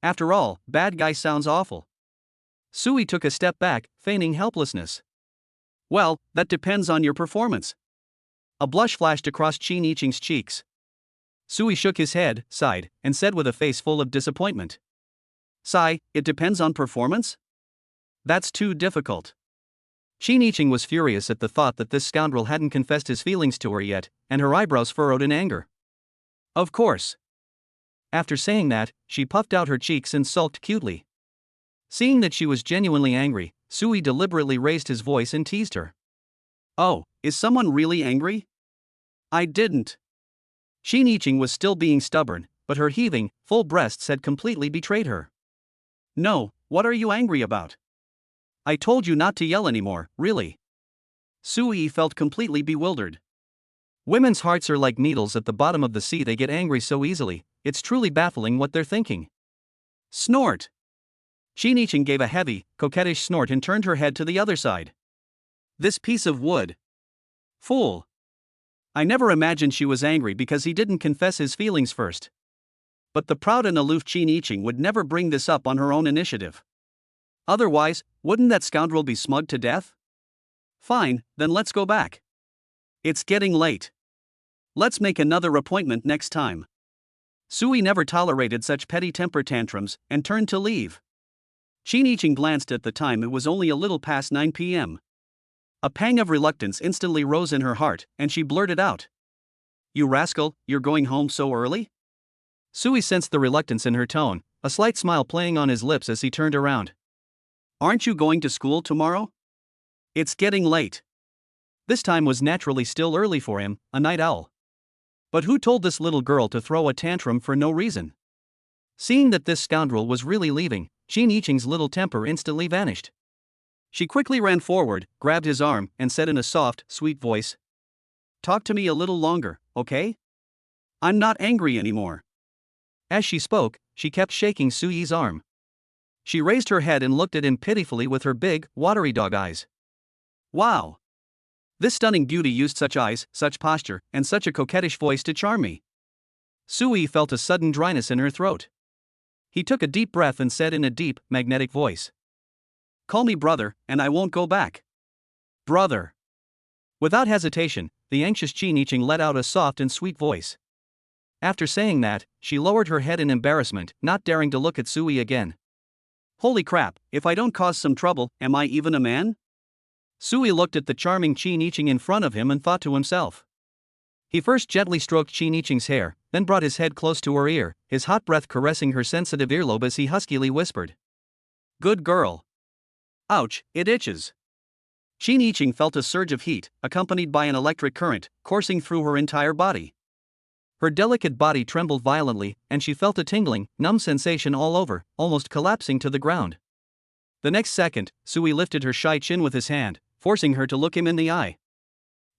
After all, bad guy sounds awful. Sui took a step back, feigning helplessness. Well, that depends on your performance. A blush flashed across Qin Yiqing's cheeks. Sui shook his head, sighed, and said with a face full of disappointment. Sigh, it depends on performance? That's too difficult. Qin Yiqing was furious at the thought that this scoundrel hadn't confessed his feelings to her yet, and her eyebrows furrowed in anger. Of course. After saying that, she puffed out her cheeks and sulked cutely. Seeing that she was genuinely angry, Sui deliberately raised his voice and teased her. Oh, is someone really angry? I didn't. Qin Yiqing was still being stubborn, but her heaving, full breasts had completely betrayed her. No, what are you angry about? I told you not to yell anymore, really. Sui felt completely bewildered. Women's hearts are like needles at the bottom of the sea, they get angry so easily, it's truly baffling what they're thinking. Snort! Qin Yiqing gave a heavy, coquettish snort and turned her head to the other side. This piece of wood. Fool! I never imagined she was angry because he didn't confess his feelings first. But the proud and aloof Qin Yiqing would never bring this up on her own initiative. Otherwise, wouldn't that scoundrel be smug to death? Fine, then let's go back. It's getting late. Let's make another appointment next time. Sui never tolerated such petty temper tantrums and turned to leave. Qin Yiqing glanced at the time. It was only a little past 9 p.m. A pang of reluctance instantly rose in her heart, and she blurted out. You rascal, you're going home so early? Sui sensed the reluctance in her tone, a slight smile playing on his lips as he turned around. Aren't you going to school tomorrow? It's getting late. This time was naturally still early for him, a night owl. But who told this little girl to throw a tantrum for no reason? Seeing that this scoundrel was really leaving, Qin Yiqing's little temper instantly vanished. She quickly ran forward, grabbed his arm, and said in a soft, sweet voice, Talk to me a little longer, okay? I'm not angry anymore. As she spoke, she kept shaking Sui's arm. She raised her head and looked at him pitifully with her big, watery dog eyes. Wow! This stunning beauty used such eyes, such posture, and such a coquettish voice to charm me. Sui felt a sudden dryness in her throat. He took a deep breath and said in a deep, magnetic voice, Call me brother, and I won't go back. Brother. Without hesitation, the anxious Qin Yiqing let out a soft and sweet voice. After saying that, she lowered her head in embarrassment, not daring to look at Sui again. Holy crap, if I don't cause some trouble, am I even a man? Sui looked at the charming Qin Yiqing in front of him and thought to himself. He first gently stroked Qin Yiqing's hair, then brought his head close to her ear, his hot breath caressing her sensitive earlobe as he huskily whispered. Good girl. Ouch, it itches. Qin Yiqing felt a surge of heat, accompanied by an electric current, coursing through her entire body. Her delicate body trembled violently, and she felt a tingling, numb sensation all over, almost collapsing to the ground. The next second, Sui lifted her shy chin with his hand, forcing her to look him in the eye.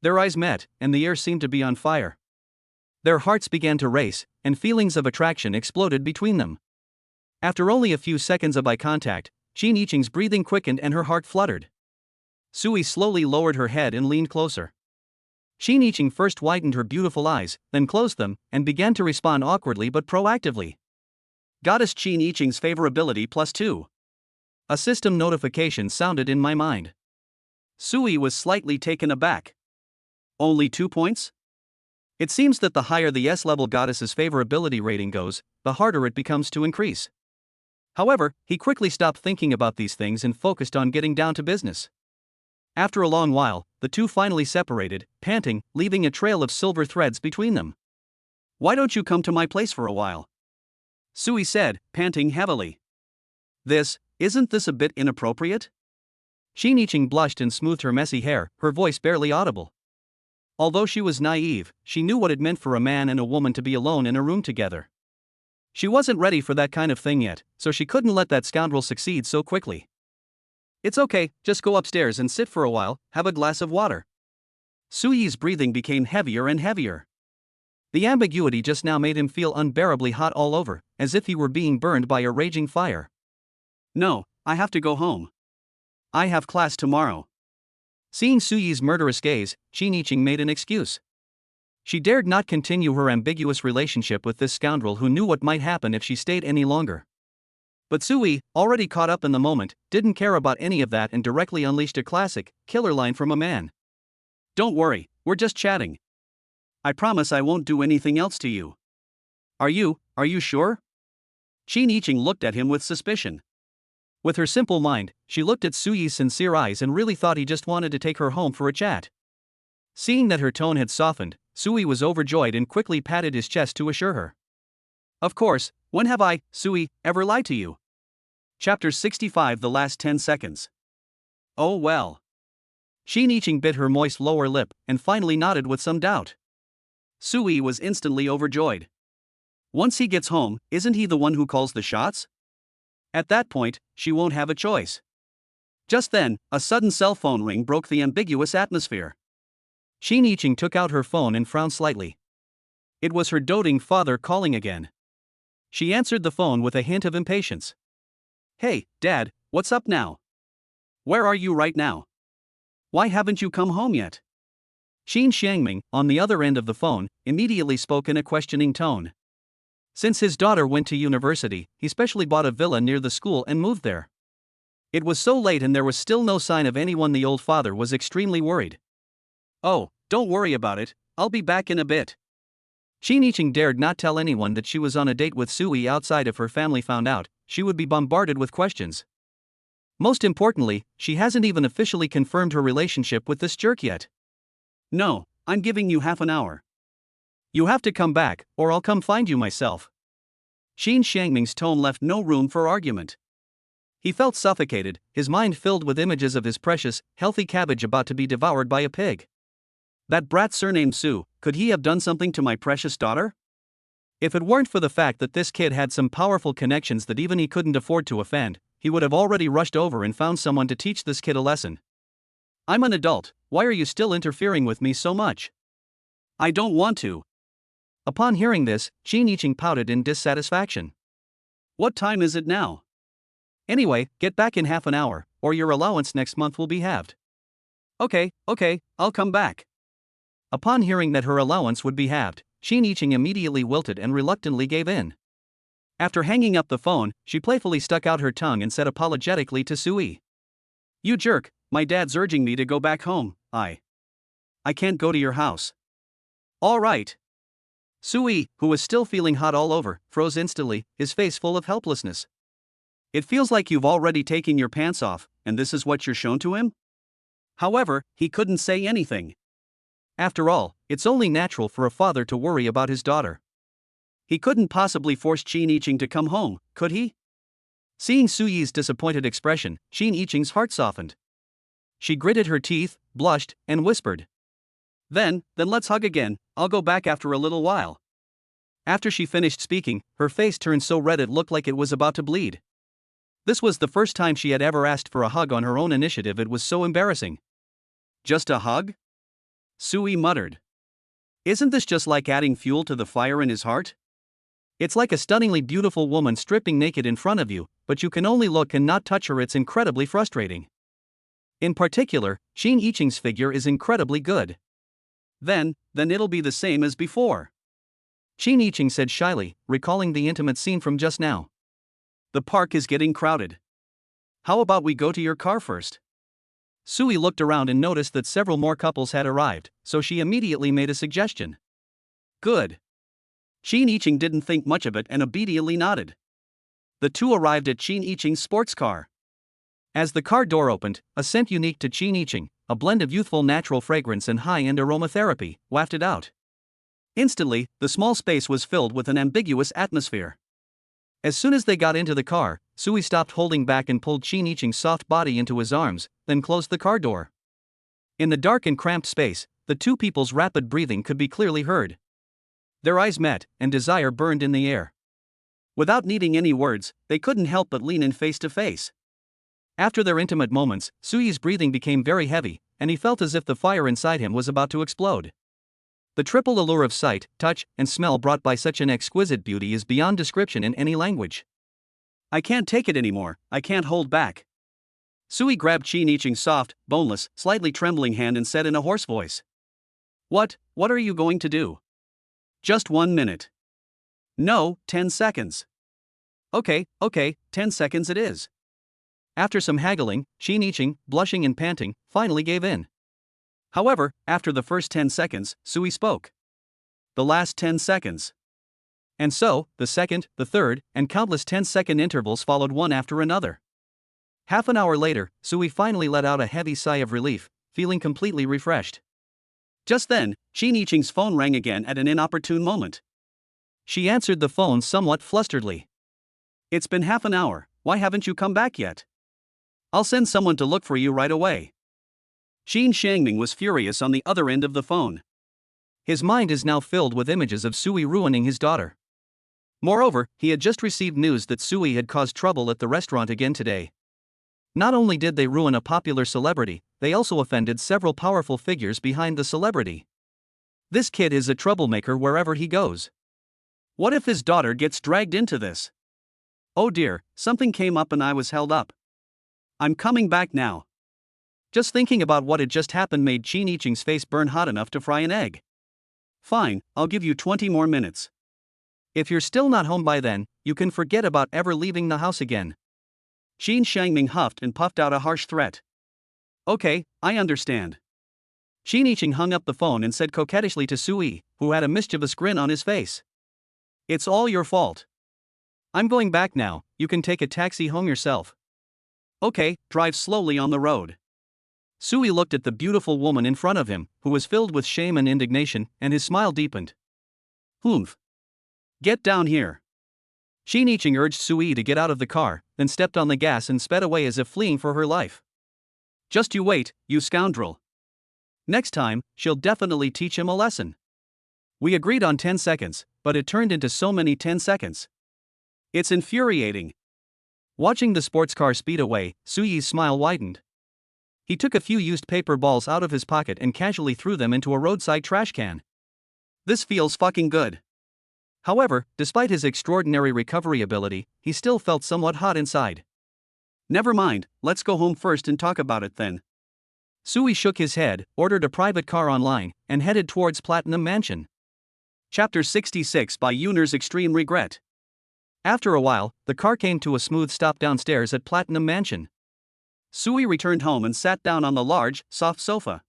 Their eyes met, and the air seemed to be on fire. Their hearts began to race, and feelings of attraction exploded between them. After only a few seconds of eye contact, Qin Yiqing's breathing quickened and her heart fluttered. Sui slowly lowered her head and leaned closer. Qin Yiqing first widened her beautiful eyes, then closed them, and began to respond awkwardly but proactively. Goddess Qin Yiqing's favorability +2. A system notification sounded in my mind. Sui was slightly taken aback. Only 2 points? It seems that the higher the S-level goddess's favorability rating goes, the harder it becomes to increase. However, he quickly stopped thinking about these things and focused on getting down to business. After a long while, the two finally separated, panting, leaving a trail of silver threads between them. Why don't you come to my place for a while? Sui said, panting heavily. Isn't this a bit inappropriate? Qin Yiqing blushed and smoothed her messy hair, her voice barely audible. Although she was naive, she knew what it meant for a man and a woman to be alone in a room together. She wasn't ready for that kind of thing yet, so she couldn't let that scoundrel succeed so quickly. It's okay, just go upstairs and sit for a while, have a glass of water. Sui's breathing became heavier and heavier. The ambiguity just now made him feel unbearably hot all over, as if he were being burned by a raging fire. No, I have to go home. I have class tomorrow. Seeing Suyi's murderous gaze, Qin Yiqing made an excuse. She dared not continue her ambiguous relationship with this scoundrel who knew what might happen if she stayed any longer. But Suyi, already caught up in the moment, didn't care about any of that and directly unleashed a classic, killer line from a man. Don't worry, we're just chatting. I promise I won't do anything else to you. Are you sure? Qin Yiqing looked at him with suspicion. With her simple mind, she looked at Suyi's sincere eyes and really thought he just wanted to take her home for a chat. Seeing that her tone had softened, Suyi was overjoyed and quickly patted his chest to assure her. Of course, when have I, Suyi, ever lied to you? Chapter 65. The last 10 seconds. Oh well. Qin Yiqing bit her moist lower lip and finally nodded with some doubt. Suyi was instantly overjoyed. Once he gets home, isn't he the one who calls the shots? At that point, she won't have a choice. Just then, a sudden cell phone ring broke the ambiguous atmosphere. Qin Yiqing took out her phone and frowned slightly. It was her doting father calling again. She answered the phone with a hint of impatience. Hey, Dad, what's up now? Where are you right now? Why haven't you come home yet? Qin Xiangming, on the other end of the phone, immediately spoke in a questioning tone. Since his daughter went to university, he specially bought a villa near the school and moved there. It was so late and there was still no sign of anyone. The old father was extremely worried. Oh, don't worry about it, I'll be back in a bit. Qin Yiqing dared not tell anyone that she was on a date with Suyi outside. If her family found out, she would be bombarded with questions. Most importantly, she hasn't even officially confirmed her relationship with this jerk yet. No, I'm giving you half an hour. You have to come back, or I'll come find you myself. Qin Xiangming's tone left no room for argument. He felt suffocated, his mind filled with images of his precious, healthy cabbage about to be devoured by a pig. That brat surnamed Su, could he have done something to my precious daughter? If it weren't for the fact that this kid had some powerful connections that even he couldn't afford to offend, he would have already rushed over and found someone to teach this kid a lesson. I'm an adult, why are you still interfering with me so much? I don't want to. Upon hearing this, Qin Yiqing pouted in dissatisfaction. What time is it now? Anyway, get back in half an hour, or your allowance next month will be halved. Okay, I'll come back. Upon hearing that her allowance would be halved, Qin Yiqing immediately wilted and reluctantly gave in. After hanging up the phone, she playfully stuck out her tongue and said apologetically to Suyi. You jerk, my dad's urging me to go back home. I can't go to your house. All right. Suyi, who was still feeling hot all over, froze instantly, his face full of helplessness. It feels like you've already taken your pants off, and this is what you're shown to him? However, he couldn't say anything. After all, it's only natural for a father to worry about his daughter. He couldn't possibly force Qin Yiqing to come home, could he? Seeing Suyi's disappointed expression, Qin Yiqing's heart softened. She gritted her teeth, blushed, and whispered. Then let's hug again, I'll go back after a little while. After she finished speaking, her face turned so red it looked like it was about to bleed. This was the first time she had ever asked for a hug on her own initiative. It was so embarrassing. Just a hug? Suyi muttered. Isn't this just like adding fuel to the fire in his heart? It's like a stunningly beautiful woman stripping naked in front of you, but you can only look and not touch her. It's incredibly frustrating. In particular, Qin Yiqing's figure is incredibly good. Then it'll be the same as before. Qin Yiqing said shyly, recalling the intimate scene from just now. The park is getting crowded. How about we go to your car first? Suyi looked around and noticed that several more couples had arrived, so she immediately made a suggestion. Good. Qin Yiqing didn't think much of it and obediently nodded. The two arrived at Qin Yiqing's sports car. As the car door opened, a scent unique to Qin Yiqing, a blend of youthful natural fragrance and high-end aromatherapy, wafted out. Instantly, the small space was filled with an ambiguous atmosphere. As soon as they got into the car, Suyi stopped holding back and pulled Qin Yiqing's soft body into his arms, then closed the car door. In the dark and cramped space, the two people's rapid breathing could be clearly heard. Their eyes met, and desire burned in the air. Without needing any words, they couldn't help but lean in face to face. After their intimate moments, Suyi's breathing became very heavy, and he felt as if the fire inside him was about to explode. The triple allure of sight, touch, and smell brought by such an exquisite beauty is beyond description in any language. I can't take it anymore, I can't hold back. Sui grabbed Qin Yiqing's soft, boneless, slightly trembling hand and said in a hoarse voice. What are you going to do? Just 1 minute. No, 10 seconds. Okay, 10 seconds it is. After some haggling, Qin Yiqing, blushing and panting, finally gave in. However, after the first 10 seconds, Sui spoke. The last 10 seconds. And so, the second, the third, and countless 10-second intervals followed one after another. Half an hour later, Sui finally let out a heavy sigh of relief, feeling completely refreshed. Just then, Qin Yiqing's phone rang again at an inopportune moment. She answered the phone somewhat flusteredly. It's been half an hour, why haven't you come back yet? I'll send someone to look for you right away. Qin Shangming was furious on the other end of the phone. His mind is now filled with images of Sui ruining his daughter. Moreover, he had just received news that Sui had caused trouble at the restaurant again today. Not only did they ruin a popular celebrity, they also offended several powerful figures behind the celebrity. This kid is a troublemaker wherever he goes. What if his daughter gets dragged into this? Oh dear, something came up and I was held up. I'm coming back now. Just thinking about what had just happened made Qin Yiqing's face burn hot enough to fry an egg. Fine, I'll give you 20 more minutes. If you're still not home by then, you can forget about ever leaving the house again. Qin Shangming huffed and puffed out a harsh threat. Okay, I understand. Qin Yiqing hung up the phone and said coquettishly to Sui, who had a mischievous grin on his face. It's all your fault. I'm going back now, you can take a taxi home yourself. Okay, drive slowly on the road. Sui looked at the beautiful woman in front of him, who was filled with shame and indignation, and his smile deepened. Humph. Get down here. Qin Yiqing urged Sui to get out of the car, then stepped on the gas and sped away as if fleeing for her life. Just you wait, you scoundrel. Next time, she'll definitely teach him a lesson. We agreed on 10 seconds, but it turned into so many 10 seconds. It's infuriating. Watching the sports car speed away, Sui's smile widened. He took a few used paper balls out of his pocket and casually threw them into a roadside trash can. This feels fucking good. However, despite his extraordinary recovery ability, he still felt somewhat hot inside. Never mind, let's go home first and talk about it then. Sui shook his head, ordered a private car online, and headed towards Platinum Mansion. Chapter 66 by Yunar's Extreme Regret. After a while, the car came to a smooth stop downstairs at Platinum Mansion. Sui returned home and sat down on the large, soft sofa.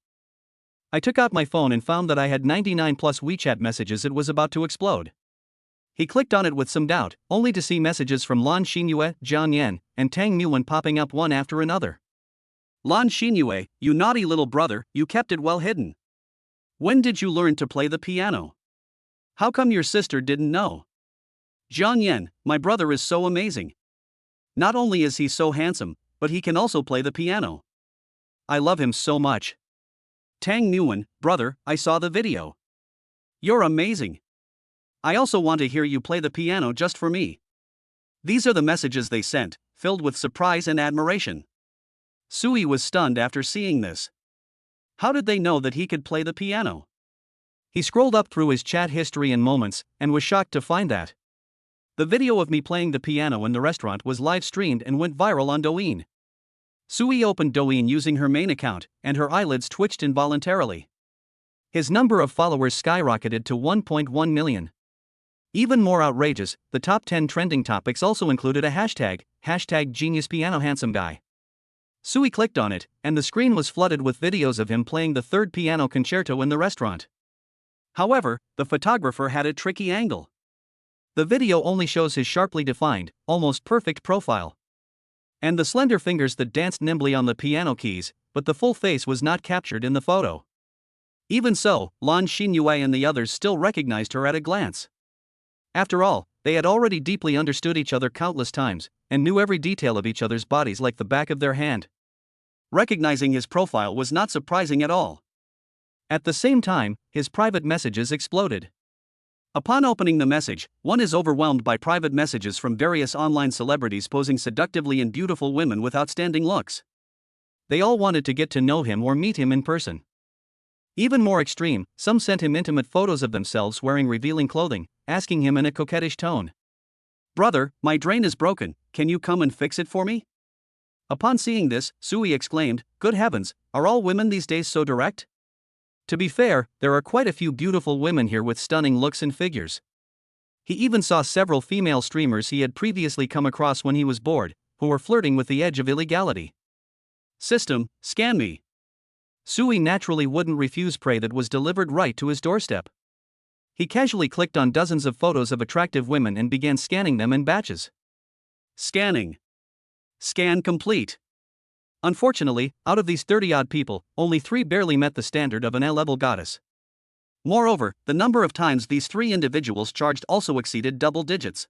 I took out my phone and found that I had 99 plus WeChat messages. It was about to explode. He clicked on it with some doubt, only to see messages from Lan Xinyue, Jiang Yan, and Tang Nguyen popping up one after another. Lan Xinyue, you naughty little brother, you kept it well hidden. When did you learn to play the piano? How come your sister didn't know? Jiang Yan, my brother is so amazing. Not only is he so handsome, but he can also play the piano. I love him so much. Tang Nguyen, brother, I saw the video. You're amazing. I also want to hear you play the piano just for me. These are the messages they sent, filled with surprise and admiration. Sui was stunned after seeing this. How did they know that he could play the piano? He scrolled up through his chat history and moments, and was shocked to find that the video of me playing the piano in the restaurant was live streamed and went viral on Douyin. Sui opened Douyin using her main account, and her eyelids twitched involuntarily. His number of followers skyrocketed to 1.1 million. Even more outrageous, the top 10 trending topics also included a hashtag #GeniusPianoHandsomeGuy. Sui clicked on it, and the screen was flooded with videos of him playing the third piano concerto in the restaurant. However, the photographer had a tricky angle. The video only shows his sharply defined, almost perfect profile. And the slender fingers that danced nimbly on the piano keys, but the full face was not captured in the photo. Even so, Lan Xinyue and the others still recognized her at a glance. After all, they had already deeply understood each other countless times, and knew every detail of each other's bodies like the back of their hand. Recognizing his profile was not surprising at all. At the same time, his private messages exploded. Upon opening the message, one is overwhelmed by private messages from various online celebrities posing seductively and beautiful women with outstanding looks. They all wanted to get to know him or meet him in person. Even more extreme, some sent him intimate photos of themselves wearing revealing clothing, asking him in a coquettish tone, "Brother, my drain is broken, can you come and fix it for me?" Upon seeing this, Sui exclaimed, "Good heavens, are all women these days so direct?" To be fair, there are quite a few beautiful women here with stunning looks and figures. He even saw several female streamers he had previously come across when he was bored, who were flirting with the edge of illegality. System, scan me. Sui naturally wouldn't refuse prey that was delivered right to his doorstep. He casually clicked on dozens of photos of attractive women and began scanning them in batches. Scanning. Scan complete. Unfortunately, out of these 30-odd people, only 3 barely met the standard of an A-level goddess. Moreover, the number of times these 3 individuals charged also exceeded double digits.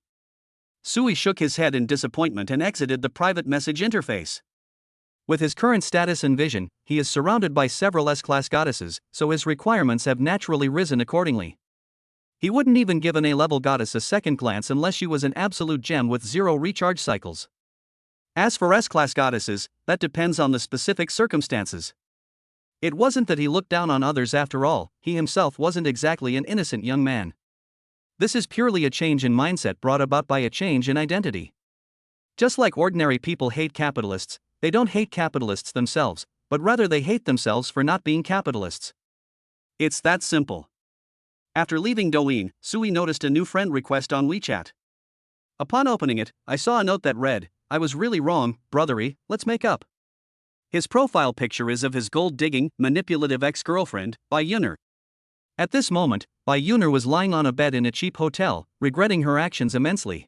Sui shook his head in disappointment and exited the private message interface. With his current status and vision, he is surrounded by several S-class goddesses, so his requirements have naturally risen accordingly. He wouldn't even give an A-level goddess a second glance unless she was an absolute gem with 0 recharge cycles. As for S-class goddesses, that depends on the specific circumstances. It wasn't that he looked down on others after all, he himself wasn't exactly an innocent young man. This is purely a change in mindset brought about by a change in identity. Just like ordinary people hate capitalists, they don't hate capitalists themselves, but rather they hate themselves for not being capitalists. It's that simple. After leaving Douyin, Sui noticed a new friend request on WeChat. Upon opening it, I saw a note that read, "I was really wrong, brothery, let's make up." His profile picture is of his gold-digging, manipulative ex-girlfriend, Bai Yuner. At this moment, Bai Yuner was lying on a bed in a cheap hotel, regretting her actions immensely.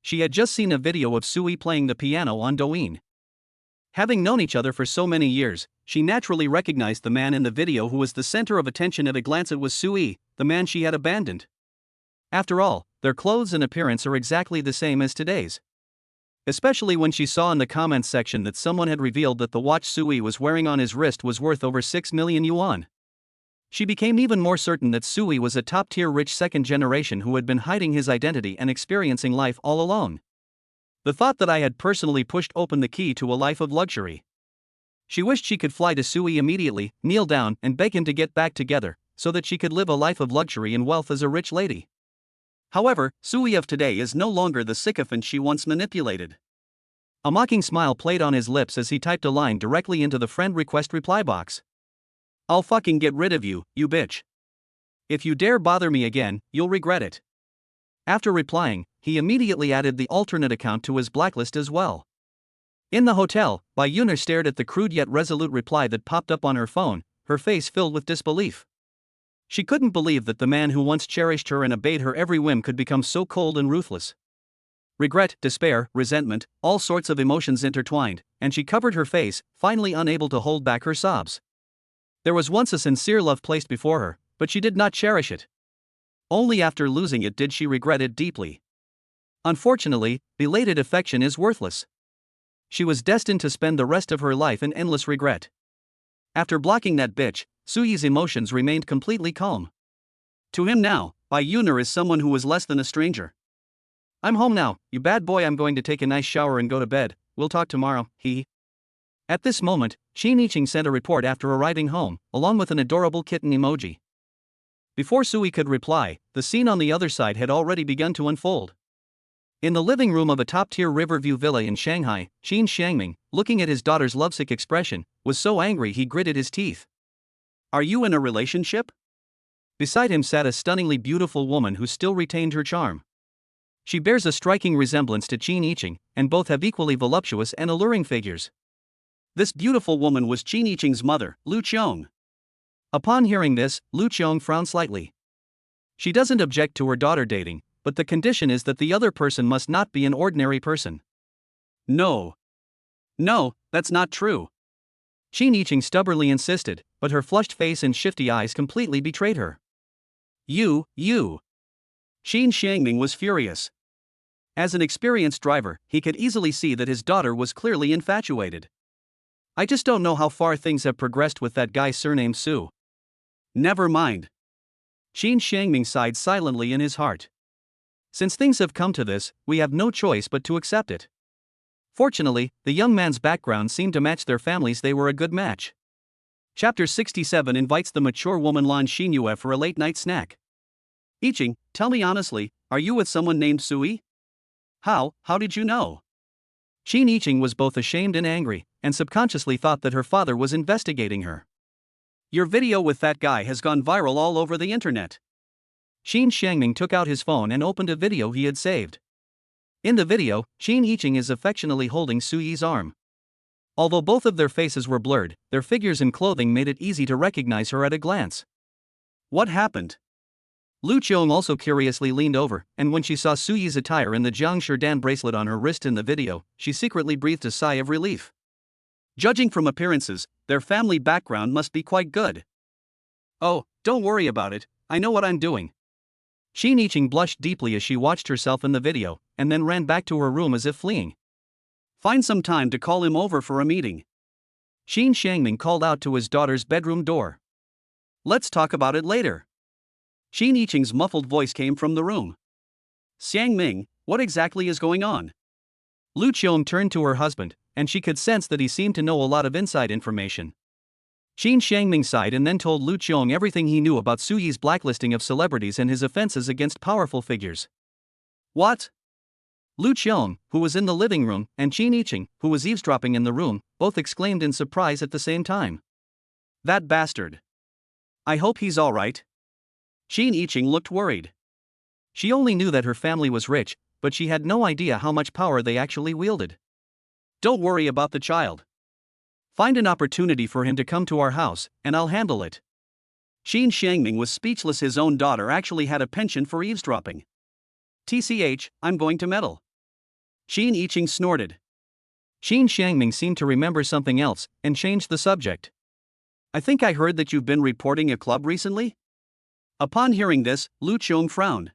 She had just seen a video of Sui playing the piano on Douyin. Having known each other for so many years, she naturally recognized the man in the video who was the center of attention. At a glance it was Sui, the man she had abandoned. After all, their clothes and appearance are exactly the same as today's. Especially when she saw in the comments section that someone had revealed that the watch Sui was wearing on his wrist was worth over 6 million yuan. She became even more certain that Sui was a top-tier rich second generation who had been hiding his identity and experiencing life all alone. The thought that I had personally pushed open the key to a life of luxury. She wished she could fly to Sui immediately, kneel down and beg him to get back together, so that she could live a life of luxury and wealth as a rich lady. However, Sui of today is no longer the sycophant she once manipulated. A mocking smile played on his lips as he typed a line directly into the friend request reply box. "I'll fucking get rid of you, you bitch. If you dare bother me again, you'll regret it." After replying, he immediately added the alternate account to his blacklist as well. In the hotel, Bai Yuner stared at the crude yet resolute reply that popped up on her phone, her face filled with disbelief. She couldn't believe that the man who once cherished her and obeyed her every whim could become so cold and ruthless. Regret, despair, resentment, all sorts of emotions intertwined, and she covered her face, finally unable to hold back her sobs. There was once a sincere love placed before her, but she did not cherish it. Only after losing it did she regret it deeply. Unfortunately, belated affection is worthless. She was destined to spend the rest of her life in endless regret. After blocking that bitch, Sui's emotions remained completely calm. To him now, Bai Yuner is someone who was less than a stranger. "I'm home now, you bad boy. I'm going to take a nice shower and go to bed. We'll talk tomorrow, he." At this moment, Qin Yiqing sent a report after arriving home, along with an adorable kitten emoji. Before Sui could reply, the scene on the other side had already begun to unfold. In the living room of a top-tier Riverview villa in Shanghai, Qin Xiangming, looking at his daughter's lovesick expression, was so angry he gritted his teeth. "Are you in a relationship?" Beside him sat a stunningly beautiful woman who still retained her charm. She bears a striking resemblance to Qin Yiqing, and both have equally voluptuous and alluring figures. This beautiful woman was Qin Yiqing's mother, Lu Qiong. Upon hearing this, Lu Qiong frowned slightly. She doesn't object to her daughter dating, but the condition is that the other person must not be an ordinary person. No, that's not true. Qin Yiqing stubbornly insisted, but her flushed face and shifty eyes completely betrayed her. You. Qin Xiangming was furious. As an experienced driver, he could easily see that his daughter was clearly infatuated. "I just don't know how far things have progressed with that guy surnamed Su." "Never mind." Qin Xiangming sighed silently in his heart. "Since things have come to this, we have no choice but to accept it." Fortunately, the young man's background seemed to match their families. They were a good match. Chapter 67 invites the mature woman Lan Xinyue for a late-night snack. "Yiqing, tell me honestly, are you with someone named Sui?" How did you know?" Qin Yiqing was both ashamed and angry, and subconsciously thought that her father was investigating her. Your video with that guy has gone viral all over the internet. Qin Xiangming took out his phone and opened a video he had saved. In the video, Qin Yiqing is affectionately holding Su Yi's arm. Although both of their faces were blurred, their figures and clothing made it easy to recognize her at a glance. What happened? Lu Qiong also curiously leaned over, and when she saw Su Yi's attire and the Jiangshi Dan bracelet on her wrist in the video, she secretly breathed a sigh of relief. Judging from appearances, their family background must be quite good. Oh, don't worry about it, I know what I'm doing. Qin Yiqing blushed deeply as she watched herself in the video, and then ran back to her room as if fleeing. Find some time to call him over for a meeting. Qin Xiangming called out to his daughter's bedroom door. Let's talk about it later. Qin Yiqing's muffled voice came from the room. Xiangming, what exactly is going on? Lu Qiong turned to her husband, and she could sense that he seemed to know a lot of inside information. Qin Xiangming sighed and then told Lu Qiong everything he knew about Su Yi's blacklisting of celebrities and his offenses against powerful figures. What? Lu Qiong, who was in the living room, and Qin Yiqing, who was eavesdropping in the room, both exclaimed in surprise at the same time. That bastard. I hope he's all right. Qin Yiqing looked worried. She only knew that her family was rich, but she had no idea how much power they actually wielded. Don't worry about the child. Find an opportunity for him to come to our house, and I'll handle it. Qin Xiangming was speechless. His own daughter actually had a penchant for eavesdropping. TCH, I'm going to meddle. Qin Yiqing snorted. Qin Xiangming seemed to remember something else, and changed the subject. I think I heard that you've been reporting a club recently? Upon hearing this, Lu Qiong frowned.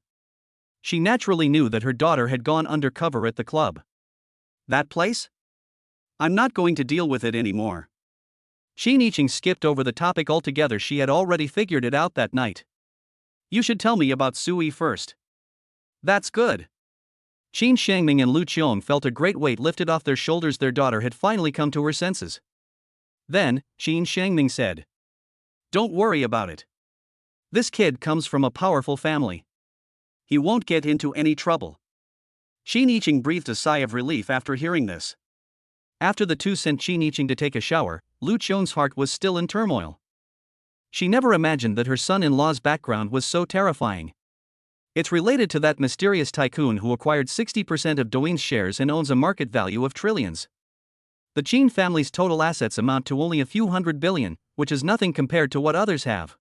She naturally knew that her daughter had gone undercover at the club. That place? I'm not going to deal with it anymore. Qin Yiqing skipped over the topic altogether. She had already figured it out that night. You should tell me about Su Yi first. That's good. Qin Xiangming and Lu Qiong felt a great weight lifted off their shoulders. Their daughter had finally come to her senses. Then, Qin Xiangming said, Don't worry about it. This kid comes from a powerful family. He won't get into any trouble. Qin Yiqing breathed a sigh of relief after hearing this. After the two sent Qin Yiqing to take a shower, Lu Qiong's heart was still in turmoil. She never imagined that her son-in-law's background was so terrifying. It's related to that mysterious tycoon who acquired 60% of Douyin's shares and owns a market value of trillions. The Qin family's total assets amount to only a few hundred billion, which is nothing compared to what others have.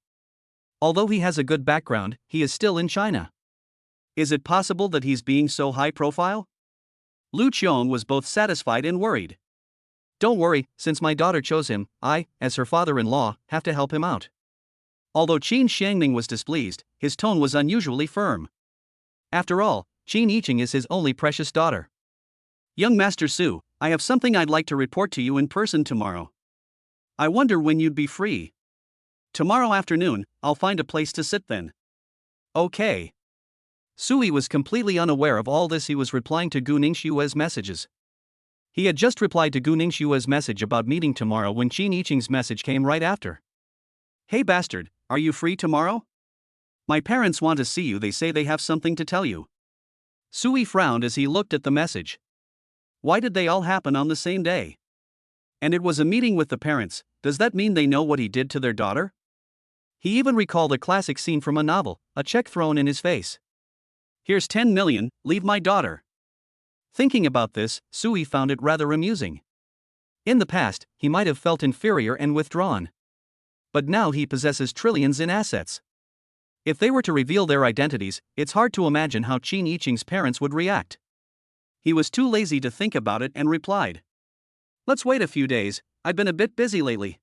Although he has a good background, he is still in China. Is it possible that he's being so high profile? Lu Qiong was both satisfied and worried. Don't worry, since my daughter chose him, I, as her father-in-law, have to help him out. Although Qin Xiangming was displeased, his tone was unusually firm. After all, Qin Yiqing is his only precious daughter. Young Master Su, I have something I'd like to report to you in person tomorrow. I wonder when you'd be free. Tomorrow afternoon, I'll find a place to sit then. Okay. Su Yi was completely unaware of all this. He was replying to Gu Ningxue's messages. He had just replied to Gu Ningxue's message about meeting tomorrow when Qin Yiqing's message came right after. Hey bastard, are you free tomorrow? My parents want to see you. They say they have something to tell you. Su Yi frowned as he looked at the message. Why did they all happen on the same day? And it was a meeting with the parents. Does that mean they know what he did to their daughter? He even recalled a classic scene from a novel, a check thrown in his face. Here's 10 million, leave my daughter. Thinking about this, Su Yi found it rather amusing. In the past, he might have felt inferior and withdrawn. But now he possesses trillions in assets. If they were to reveal their identities, it's hard to imagine how Qin Yiqing's parents would react. He was too lazy to think about it and replied, Let's wait a few days, I've been a bit busy lately.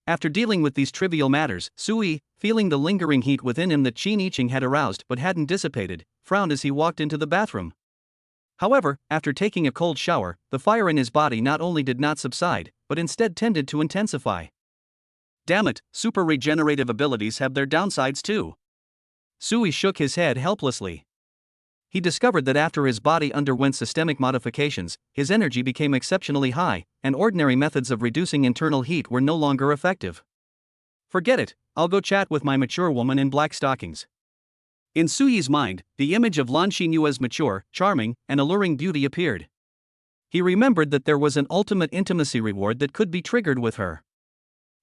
After dealing with these trivial matters, Su Yi, feeling the lingering heat within him that Qin Yiqing had aroused but hadn't dissipated, frowned as he walked into the bathroom. However, after taking a cold shower, the fire in his body not only did not subside, but instead tended to intensify. Damn it, super regenerative abilities have their downsides too. Su Yi shook his head helplessly. He discovered that after his body underwent systemic modifications, his energy became exceptionally high, and ordinary methods of reducing internal heat were no longer effective. Forget it, I'll go chat with my mature woman in black stockings. In Su Yi's mind, the image of Lan Xinyue's mature, charming, and alluring beauty appeared. He remembered that there was an ultimate intimacy reward that could be triggered with her.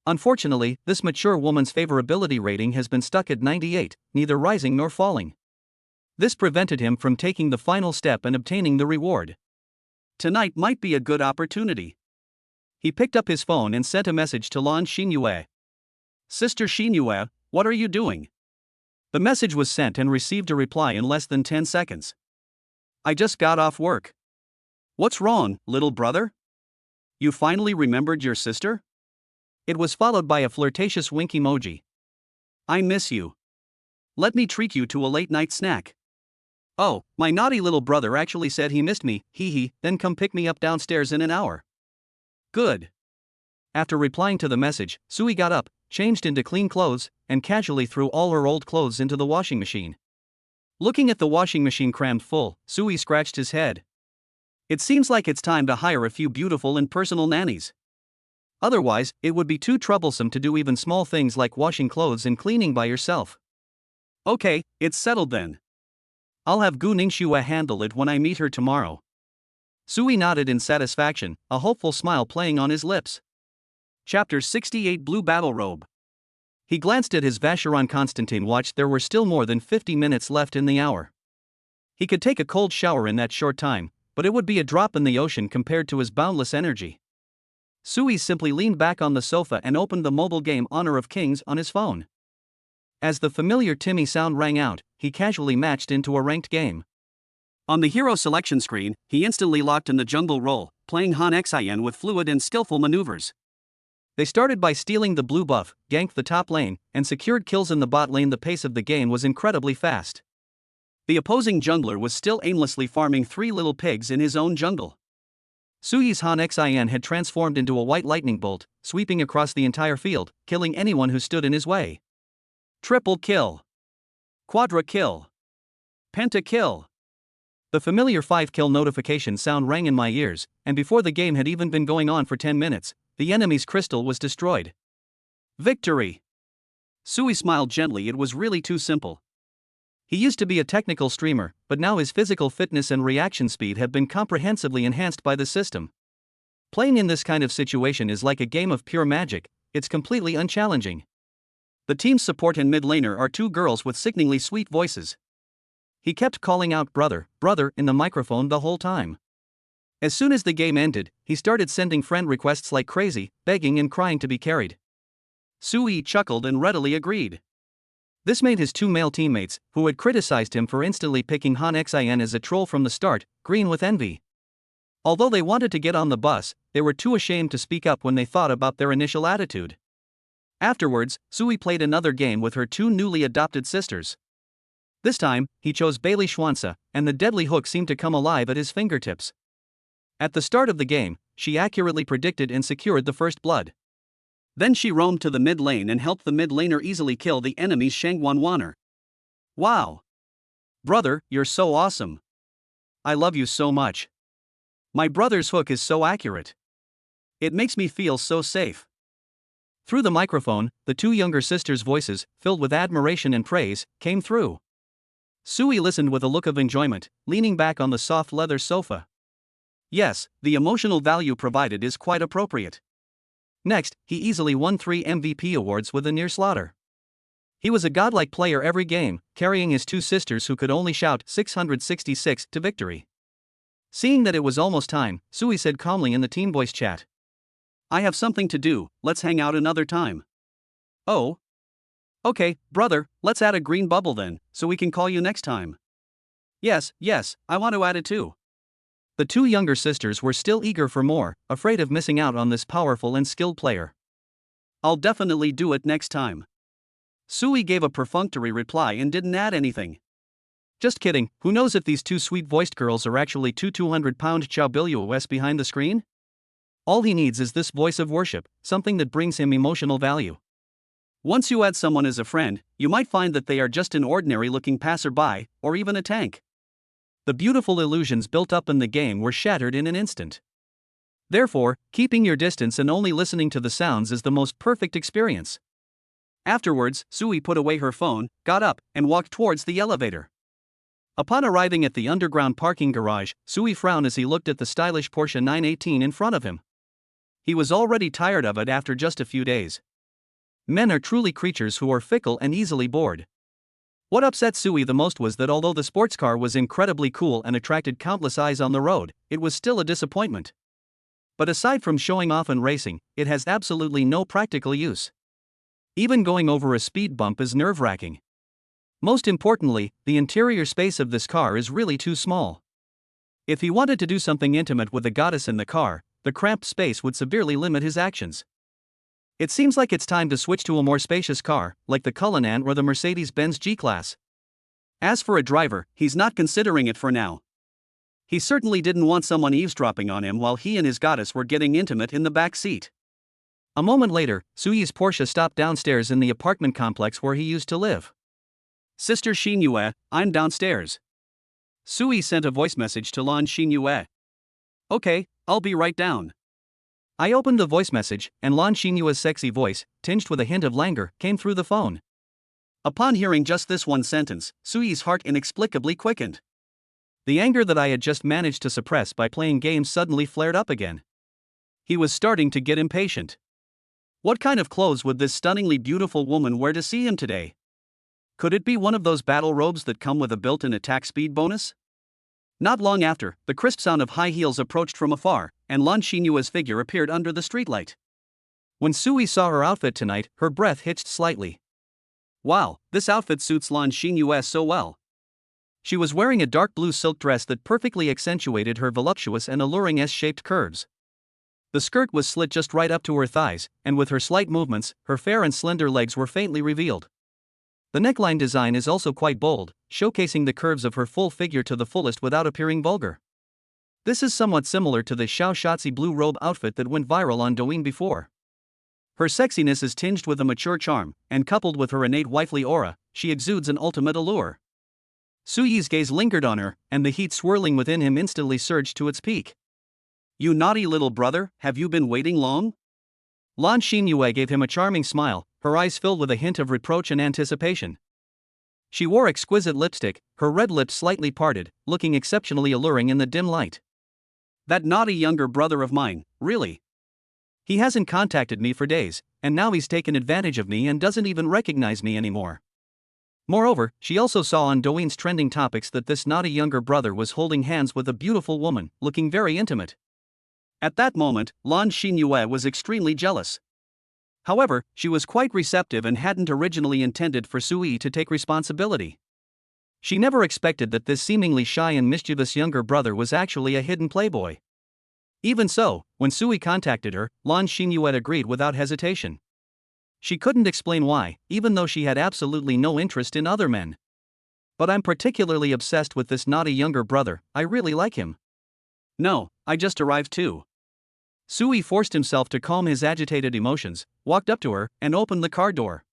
Unfortunately, this mature woman's favorability rating has been stuck at 98, neither rising nor falling. This prevented him from taking the final step and obtaining the reward. Tonight might be a good opportunity. He picked up his phone and sent a message to Lan Xinyue. Sister Xinyue, what are you doing? The message was sent and received a reply in less than 10 seconds. I just got off work. What's wrong, little brother? You finally remembered your sister? It was followed by a flirtatious wink emoji. I miss you. Let me treat you to a late-night snack. Oh, my naughty little brother actually said he missed me, hee, then come pick me up downstairs in an hour. Good. After replying to the message, Sui got up, changed into clean clothes, and casually threw all her old clothes into the washing machine. Looking at the washing machine crammed full, Sui scratched his head. It seems like it's time to hire a few beautiful and personal nannies. Otherwise, it would be too troublesome to do even small things like washing clothes and cleaning by yourself. Okay, it's settled then. I'll have Gu Ningxue handle it when I meet her tomorrow. Sui nodded in satisfaction, a hopeful smile playing on his lips. Chapter 68 Blue Battle Robe. He glanced at his Vacheron Constantin watch. There were still more than 50 minutes left in the hour. He could take a cold shower in that short time, but it would be a drop in the ocean compared to his boundless energy. Sui simply leaned back on the sofa and opened the mobile game Honor of Kings on his phone. As the familiar Timmy sound rang out, he casually matched into a ranked game. On the hero selection screen, he instantly locked in the jungle role, playing Han Xian with fluid and skillful maneuvers. They started by stealing the blue buff, ganked the top lane, and secured kills in the bot lane. The pace of the game was incredibly fast. The opposing jungler was still aimlessly farming 3 little pigs in his own jungle. Sui's Han Xian had transformed into a white lightning bolt, sweeping across the entire field, killing anyone who stood in his way. Triple kill. Quadra kill. Penta kill. The familiar 5-kill notification sound rang in my ears, and before the game had even been going on for 10 minutes, the enemy's crystal was destroyed. Victory! Sui smiled gently. It was really too simple. He used to be a technical streamer, but now his physical fitness and reaction speed have been comprehensively enhanced by the system. Playing in this kind of situation is like a game of pure magic. It's completely unchallenging. The team's support and mid laner are 2 girls with sickeningly sweet voices. He kept calling out brother, brother in the microphone the whole time. As soon as the game ended, he started sending friend requests like crazy, begging and crying to be carried. Sui chuckled and readily agreed. This made his 2 male teammates, who had criticized him for instantly picking Han Xian as a troll from the start, green with envy. Although they wanted to get on the bus, they were too ashamed to speak up when they thought about their initial attitude. Afterwards, Sui played another game with her 2 newly adopted sisters. This time, he chose Bailey Schwanza, and the deadly hook seemed to come alive at his fingertips. At the start of the game, she accurately predicted and secured the first blood. Then she roamed to the mid lane and helped the mid laner easily kill the enemy's Shangwanwaner. Wow! Brother, you're so awesome. I love you so much. My brother's hook is so accurate. It makes me feel so safe. Through the microphone, the 2 younger sisters' voices, filled with admiration and praise, came through. Sui listened with a look of enjoyment, leaning back on the soft leather sofa. Yes, the emotional value provided is quite appropriate. Next, he easily won 3 MVP awards with a near slaughter. He was a godlike player every game, carrying his 2 sisters who could only shout 666 to victory. Seeing that it was almost time, Sui said calmly in the team voice chat. I have something to do, let's hang out another time. Oh? Okay, brother, let's add a green bubble then, so we can call you next time. Yes, I want to add it too. The 2 younger sisters were still eager for more, afraid of missing out on this powerful and skilled player. I'll definitely do it next time. Sui gave a perfunctory reply and didn't add anything. Just kidding, who knows if these 2 sweet-voiced girls are actually 2 200-pound Chow Billious behind the screen? All he needs is this voice of worship, something that brings him emotional value. Once you add someone as a friend, you might find that they are just an ordinary-looking passerby, or even a tank. The beautiful illusions built up in the game were shattered in an instant. Therefore, keeping your distance and only listening to the sounds is the most perfect experience. Afterwards, Sui put away her phone, got up, and walked towards the elevator. Upon arriving at the underground parking garage, Sui frowned as he looked at the stylish Porsche 918 in front of him. He was already tired of it after just a few days. Men are truly creatures who are fickle and easily bored. What upset Sui the most was that although the sports car was incredibly cool and attracted countless eyes on the road, it was still a disappointment. But aside from showing off and racing, it has absolutely no practical use. Even going over a speed bump is nerve-wracking. Most importantly, the interior space of this car is really too small. If he wanted to do something intimate with the goddess in the car, the cramped space would severely limit his actions. It seems like it's time to switch to a more spacious car, like the Cullinan or the Mercedes-Benz G-Class. As for a driver, he's not considering it for now. He certainly didn't want someone eavesdropping on him while he and his goddess were getting intimate in the back seat. A moment later, Sui's Porsche stopped downstairs in the apartment complex where he used to live. "Sister Xinyue, I'm downstairs." Sui sent a voice message to Lan Xinyue. "Okay, I'll be right down." I opened the voice message, and Lan Xinyue's sexy voice, tinged with a hint of languor, came through the phone. Upon hearing just this one sentence, Sui's heart inexplicably quickened. The anger that I had just managed to suppress by playing games suddenly flared up again. He was starting to get impatient. What kind of clothes would this stunningly beautiful woman wear to see him today? Could it be one of those battle robes that come with a built-in attack speed bonus? Not long after, the crisp sound of high heels approached from afar, and Lan Xinyue's figure appeared under the streetlight. When Sui saw her outfit tonight, her breath hitched slightly. Wow, this outfit suits Lan Xinyue so well. She was wearing a dark blue silk dress that perfectly accentuated her voluptuous and alluring S-shaped curves. The skirt was slit just right up to her thighs, and with her slight movements, her fair and slender legs were faintly revealed. The neckline design is also quite bold, showcasing the curves of her full figure to the fullest without appearing vulgar. This is somewhat similar to the Xiao Shotzi blue robe outfit that went viral on Douyin before. Her sexiness is tinged with a mature charm, and coupled with her innate wifely aura, she exudes an ultimate allure. Sui's gaze lingered on her, and the heat swirling within him instantly surged to its peak. "You naughty little brother, have you been waiting long?" Lan Xinyue gave him a charming smile, her eyes filled with a hint of reproach and anticipation. She wore exquisite lipstick, her red lips slightly parted, looking exceptionally alluring in the dim light. "That naughty younger brother of mine, really. He hasn't contacted me for days, and now he's taken advantage of me and doesn't even recognize me anymore." Moreover, she also saw on Douyin's trending topics that this naughty younger brother was holding hands with a beautiful woman, looking very intimate. At that moment, Lan Xinyue was extremely jealous. However, she was quite receptive and hadn't originally intended for Sui to take responsibility. She never expected that this seemingly shy and mischievous younger brother was actually a hidden playboy. Even so, when Sui contacted her, Lan Xinyue agreed without hesitation. She couldn't explain why, even though she had absolutely no interest in other men. "But I'm particularly obsessed with this naughty younger brother, I really like him." "No, I just arrived too." Sui forced himself to calm his agitated emotions, walked up to her, and opened the car door.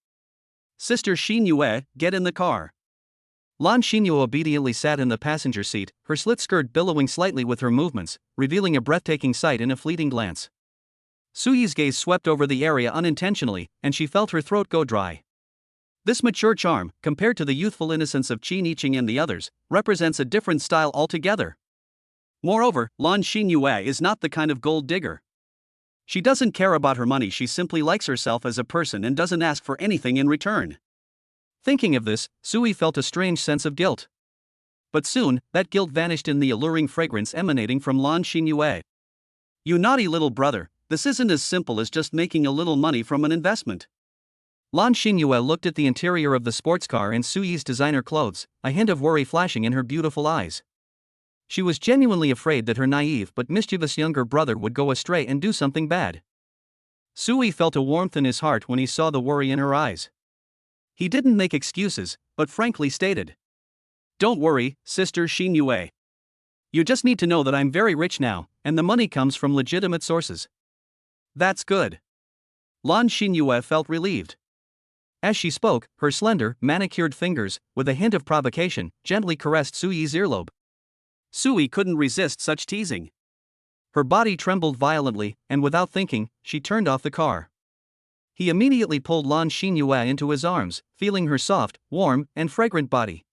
"Sister Xinyue, get in the car." Lan Xinyue obediently sat in the passenger seat, her slit skirt billowing slightly with her movements, revealing a breathtaking sight in a fleeting glance. Sui's gaze swept over the area unintentionally, and she felt her throat go dry. This mature charm, compared to the youthful innocence of Qin Yiqing and the others, represents a different style altogether. Moreover, Lan Xinyue is not the kind of gold digger. She doesn't care about her money, she simply likes herself as a person and doesn't ask for anything in return. Thinking of this, Sui felt a strange sense of guilt. But soon, that guilt vanished in the alluring fragrance emanating from Lan Xinyue. "You naughty little brother, this isn't as simple as just making a little money from an investment." Lan Xinyue looked at the interior of the sports car and Sui's designer clothes, a hint of worry flashing in her beautiful eyes. She was genuinely afraid that her naive but mischievous younger brother would go astray and do something bad. Sui felt a warmth in his heart when he saw the worry in her eyes. He didn't make excuses, but frankly stated, "Don't worry, Sister Xinyue. You just need to know that I'm very rich now, and the money comes from legitimate sources." "That's good." Lan Xinyue felt relieved. As she spoke, her slender, manicured fingers, with a hint of provocation, gently caressed Sui's earlobe. Sui couldn't resist such teasing. Her body trembled violently, and without thinking, she turned off the car. He immediately pulled Lan Xinyue into his arms, feeling her soft, warm, and fragrant body.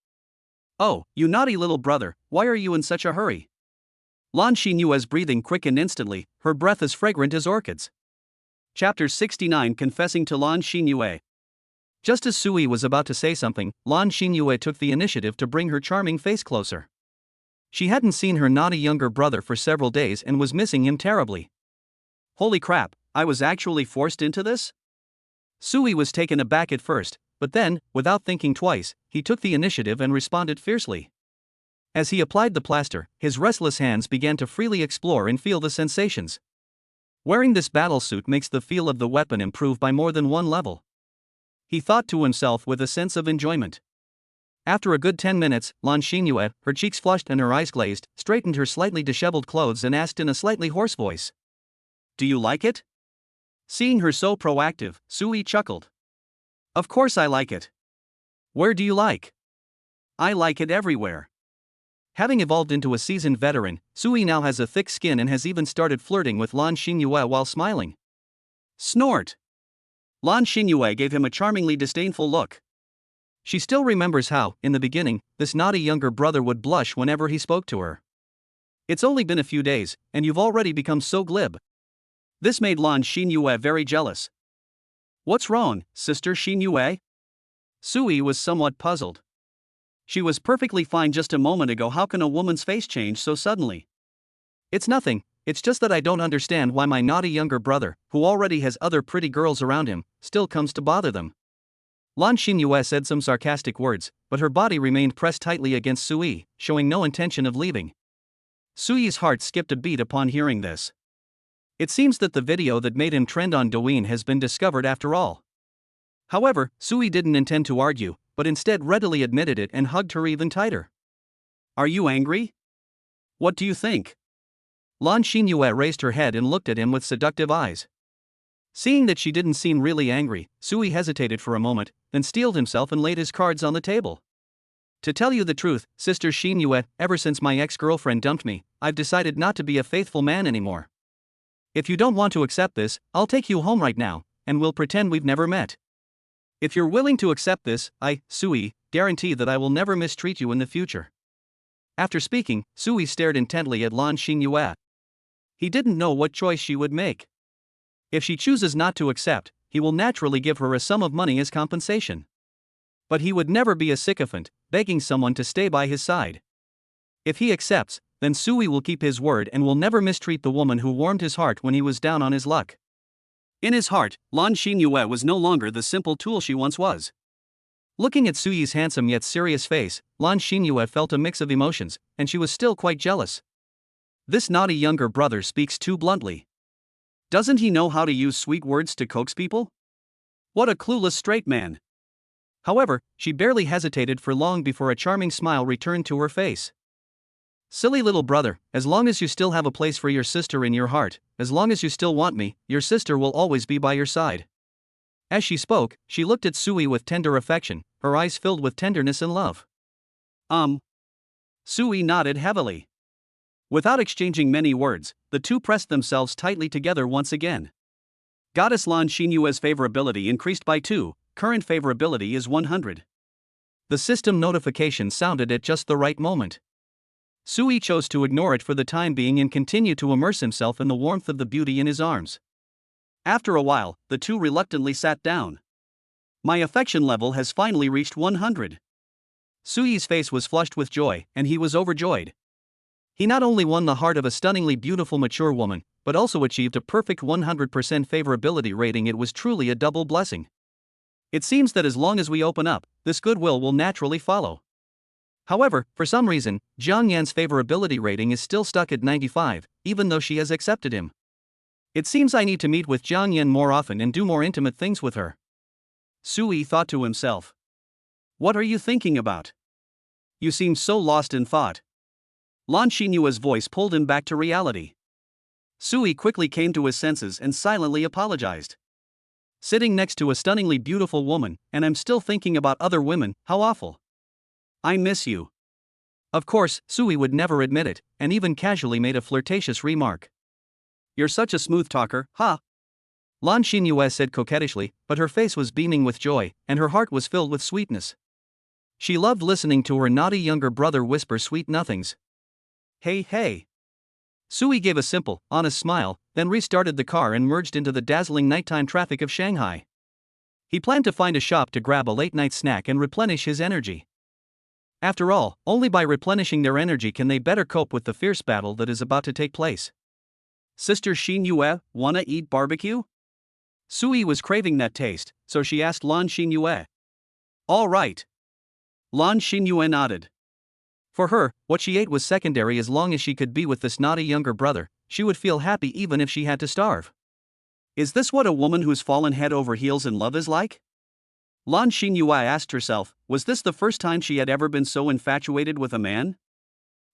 Oh, you naughty little brother, why are you in such a hurry? Lan Xinyue's breathing quickened instantly, her breath as fragrant as orchids. Chapter 69 Confessing to Lan Xinyue. Just as Sui was about to say something, Lan Xinyue took the initiative to bring her charming face closer. She hadn't seen her naughty younger brother for several days and was missing him terribly. Holy crap, I was actually forced into this? Sui was taken aback at first, but then, without thinking twice, he took the initiative and responded fiercely. As he applied the plaster, his restless hands began to freely explore and feel the sensations. Wearing this battle suit makes the feel of the weapon improve by more than one level. He thought to himself with a sense of enjoyment. After a good 10 minutes, Lan Xinyue, her cheeks flushed and her eyes glazed, straightened her slightly disheveled clothes and asked in a slightly hoarse voice. Do you like it? Seeing her so proactive, Sui chuckled. Of course I like it. Where do you like? I like it everywhere. Having evolved into a seasoned veteran, Sui now has a thick skin and has even started flirting with Lan Xinyue while smiling. Snort! Lan Xinyue gave him a charmingly disdainful look. She still remembers how, in the beginning, this naughty younger brother would blush whenever he spoke to her. It's only been a few days, and you've already become so glib. This made Lan Xinyue very jealous. What's wrong, Sister Xinyue? Sui was somewhat puzzled. She was perfectly fine just a moment ago. How can a woman's face change so suddenly? It's nothing, it's just that I don't understand why my naughty younger brother, who already has other pretty girls around him, still comes to bother them. Lan Xinyue said some sarcastic words, but her body remained pressed tightly against Sui, showing no intention of leaving. Sui's heart skipped a beat upon hearing this. It seems that the video that made him trend on Douyin has been discovered after all. However, Sui didn't intend to argue, but instead readily admitted it and hugged her even tighter. Are you angry? What do you think? Lan Xinyue raised her head and looked at him with seductive eyes. Seeing that she didn't seem really angry, Sui hesitated for a moment, then steeled himself and laid his cards on the table. To tell you the truth, Sister Xinyue, ever since my ex-girlfriend dumped me, I've decided not to be a faithful man anymore. If you don't want to accept this, I'll take you home right now, and we'll pretend we've never met. If you're willing to accept this, I, Sui, guarantee that I will never mistreat you in the future. After speaking, Sui stared intently at Lan Xinyue. He didn't know what choice she would make. If she chooses not to accept, he will naturally give her a sum of money as compensation. But he would never be a sycophant, begging someone to stay by his side. If he accepts, then Sui will keep his word and will never mistreat the woman who warmed his heart when he was down on his luck. In his heart, Lan Xinyue was no longer the simple tool she once was. Looking at Sui's handsome yet serious face, Lan Xinyue felt a mix of emotions, and she was still quite jealous. This naughty younger brother speaks too bluntly. Doesn't he know how to use sweet words to coax people? What a clueless straight man. However, she barely hesitated for long before a charming smile returned to her face. Silly little brother, as long as you still have a place for your sister in your heart, as long as you still want me, your sister will always be by your side. As she spoke, she looked at Sui with tender affection, her eyes filled with tenderness and love. Sui nodded heavily. Without exchanging many words, the two pressed themselves tightly together once again. Goddess Lan Xinyue's favorability increased by 2, current favorability is 100. The system notification sounded at just the right moment. Sui chose to ignore it for the time being and continue to immerse himself in the warmth of the beauty in his arms. After a while, the two reluctantly sat down. My affection level has finally reached 100. Sui's face was flushed with joy, and he was overjoyed. He not only won the heart of a stunningly beautiful mature woman, but also achieved a perfect 100% favorability rating. It was truly a double blessing. It seems that as long as we open up, this goodwill will naturally follow. However, for some reason, Jiang Yan's favorability rating is still stuck at 95, even though she has accepted him. It seems I need to meet with Jiang Yan more often and do more intimate things with her. Sui thought to himself. What are you thinking about? You seem so lost in thought. Lan Xinyue's voice pulled him back to reality. Sui quickly came to his senses and silently apologized. Sitting next to a stunningly beautiful woman, and I'm still thinking about other women, how awful. I miss you. Of course, Sui would never admit it, and even casually made a flirtatious remark. You're such a smooth talker, huh? Lan Xinyue said coquettishly, but her face was beaming with joy, and her heart was filled with sweetness. She loved listening to her naughty younger brother whisper sweet nothings. Hey, hey. Sui gave a simple, honest smile, then restarted the car and merged into the dazzling nighttime traffic of Shanghai. He planned to find a shop to grab a late-night snack and replenish his energy. After all, only by replenishing their energy can they better cope with the fierce battle that is about to take place. Sister Xinyue, wanna eat barbecue? Sui was craving that taste, so she asked Lan Xinyue. All right. Lan Xinyue nodded. For her, what she ate was secondary as long as she could be with this naughty younger brother. She would feel happy even if she had to starve. Is this what a woman who's fallen head over heels in love is like? Lan Xinyue asked herself, was this the first time she had ever been so infatuated with a man?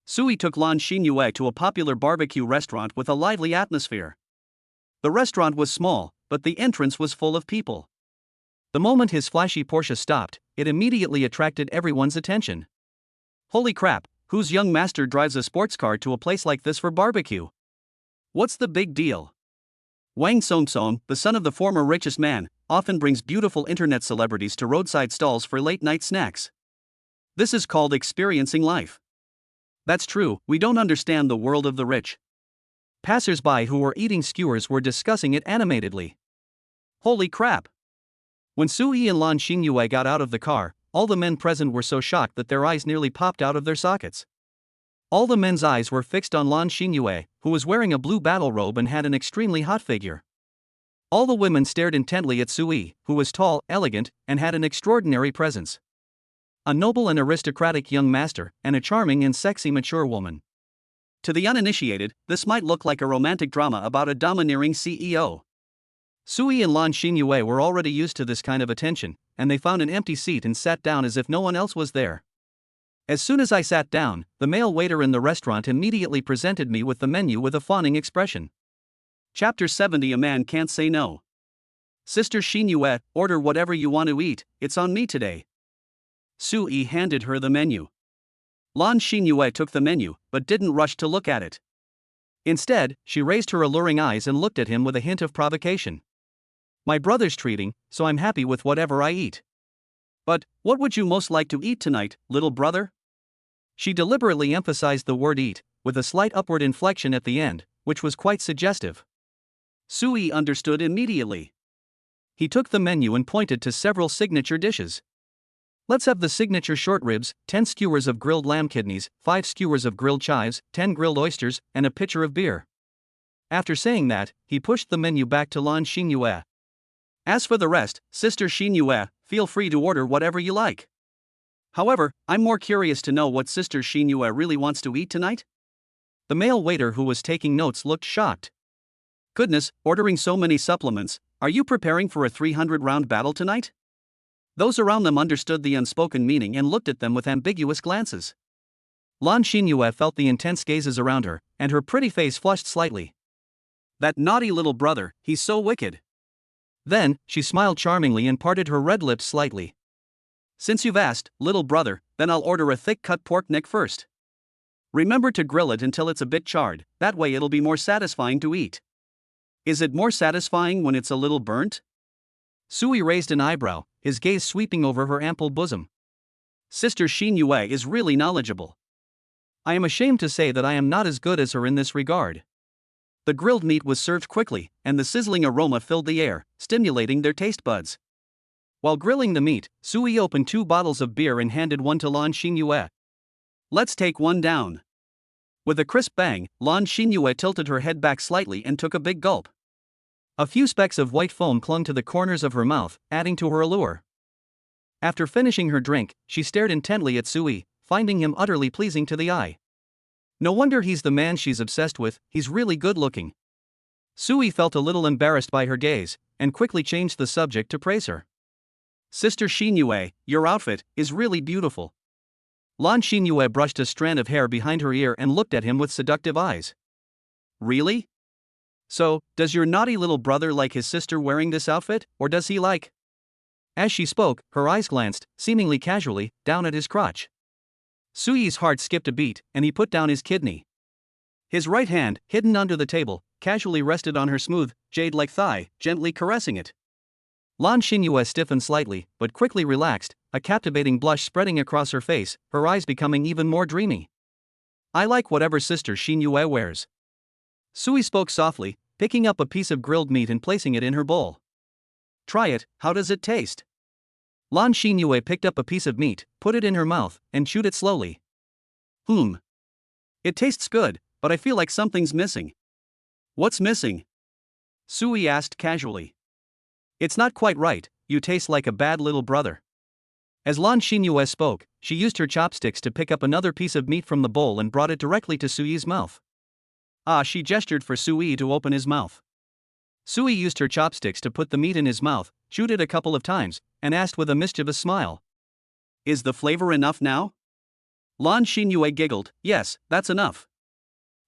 Sui took Lan Xinyue to a popular barbecue restaurant with a lively atmosphere. The restaurant was small, but the entrance was full of people. The moment his flashy Porsche stopped, it immediately attracted everyone's attention. Holy crap, whose young master drives a sports car to a place like this for barbecue? What's the big deal? Wang Songsong, the son of the former richest man, often brings beautiful internet celebrities to roadside stalls for late-night snacks. This is called experiencing life. That's true, we don't understand the world of the rich. Passers-by who were eating skewers were discussing it animatedly. Holy crap! When Sui and Lan Xinyue got out of the car, all the men present were so shocked that their eyes nearly popped out of their sockets. All the men's eyes were fixed on Lan Xinyue, who was wearing a blue battle robe and had an extremely hot figure. All the women stared intently at Sui, who was tall, elegant, and had an extraordinary presence. A noble and aristocratic young master, and a charming and sexy mature woman. To the uninitiated, this might look like a romantic drama about a domineering CEO. Sui and Lan Xinyue were already used to this kind of attention, and they found an empty seat and sat down as if no one else was there. As soon as I sat down, the male waiter in the restaurant immediately presented me with the menu with a fawning expression. Chapter 70. A man can't say no. Sister Xinyue, order whatever you want to eat, it's on me today. Sui handed her the menu. Lan Xinyue took the menu, but didn't rush to look at it. Instead, she raised her alluring eyes and looked at him with a hint of provocation. My brother's treating, so I'm happy with whatever I eat. But, what would you most like to eat tonight, little brother? She deliberately emphasized the word eat, with a slight upward inflection at the end, which was quite suggestive. Sui understood immediately. He took the menu and pointed to several signature dishes. Let's have the signature short ribs, 10 skewers of grilled lamb kidneys, 5 skewers of grilled chives, 10 grilled oysters, and a pitcher of beer. After saying that, he pushed the menu back to Lan Xinyue. As for the rest, Sister Xinyue, feel free to order whatever you like. However, I'm more curious to know what Sister Xinyue really wants to eat tonight? The male waiter who was taking notes looked shocked. Goodness, ordering so many supplements, are you preparing for a 300-round battle tonight? Those around them understood the unspoken meaning and looked at them with ambiguous glances. Lan Xinyue felt the intense gazes around her, and her pretty face flushed slightly. That naughty little brother, he's so wicked. Then, she smiled charmingly and parted her red lips slightly. Since you've asked, little brother, then I'll order a thick-cut pork neck first. Remember to grill it until it's a bit charred, that way it'll be more satisfying to eat. Is it more satisfying when it's a little burnt? Sui raised an eyebrow, his gaze sweeping over her ample bosom. Sister Xinyue is really knowledgeable. I am ashamed to say that I am not as good as her in this regard. The grilled meat was served quickly, and the sizzling aroma filled the air, stimulating their taste buds. While grilling the meat, Sui opened 2 bottles of beer and handed one to Lan Xinyue. Let's take one down. With a crisp bang, Lan Xinyue tilted her head back slightly and took a big gulp. A few specks of white foam clung to the corners of her mouth, adding to her allure. After finishing her drink, she stared intently at Sui, finding him utterly pleasing to the eye. No wonder he's the man she's obsessed with, he's really good-looking. Sui felt a little embarrassed by her gaze, and quickly changed the subject to praise her. Sister Xinyue, your outfit is really beautiful. Lan Xinyue brushed a strand of hair behind her ear and looked at him with seductive eyes. Really? So, does your naughty little brother like his sister wearing this outfit, or does he like? As she spoke, her eyes glanced, seemingly casually, down at his crotch. Sui's heart skipped a beat, and he put down his kidney. His right hand, hidden under the table, casually rested on her smooth, jade-like thigh, gently caressing it. Lan Xinyue stiffened slightly, but quickly relaxed, a captivating blush spreading across her face, her eyes becoming even more dreamy. I like whatever sister Xinyue wears. Sui spoke softly, picking up a piece of grilled meat and placing it in her bowl. Try it, how does it taste? Lan Xinyue picked up a piece of meat, put it in her mouth, and chewed it slowly. It tastes good, but I feel like something's missing. What's missing? Sui asked casually. It's not quite right, you taste like a bad little brother. As Lan Xinyue spoke, she used her chopsticks to pick up another piece of meat from the bowl and brought it directly to Sui's mouth. She gestured for Sui to open his mouth. Sui used her chopsticks to put the meat in his mouth, chewed it a couple of times, and asked with a mischievous smile. Is the flavor enough now? Lan Xinyue giggled, yes, that's enough.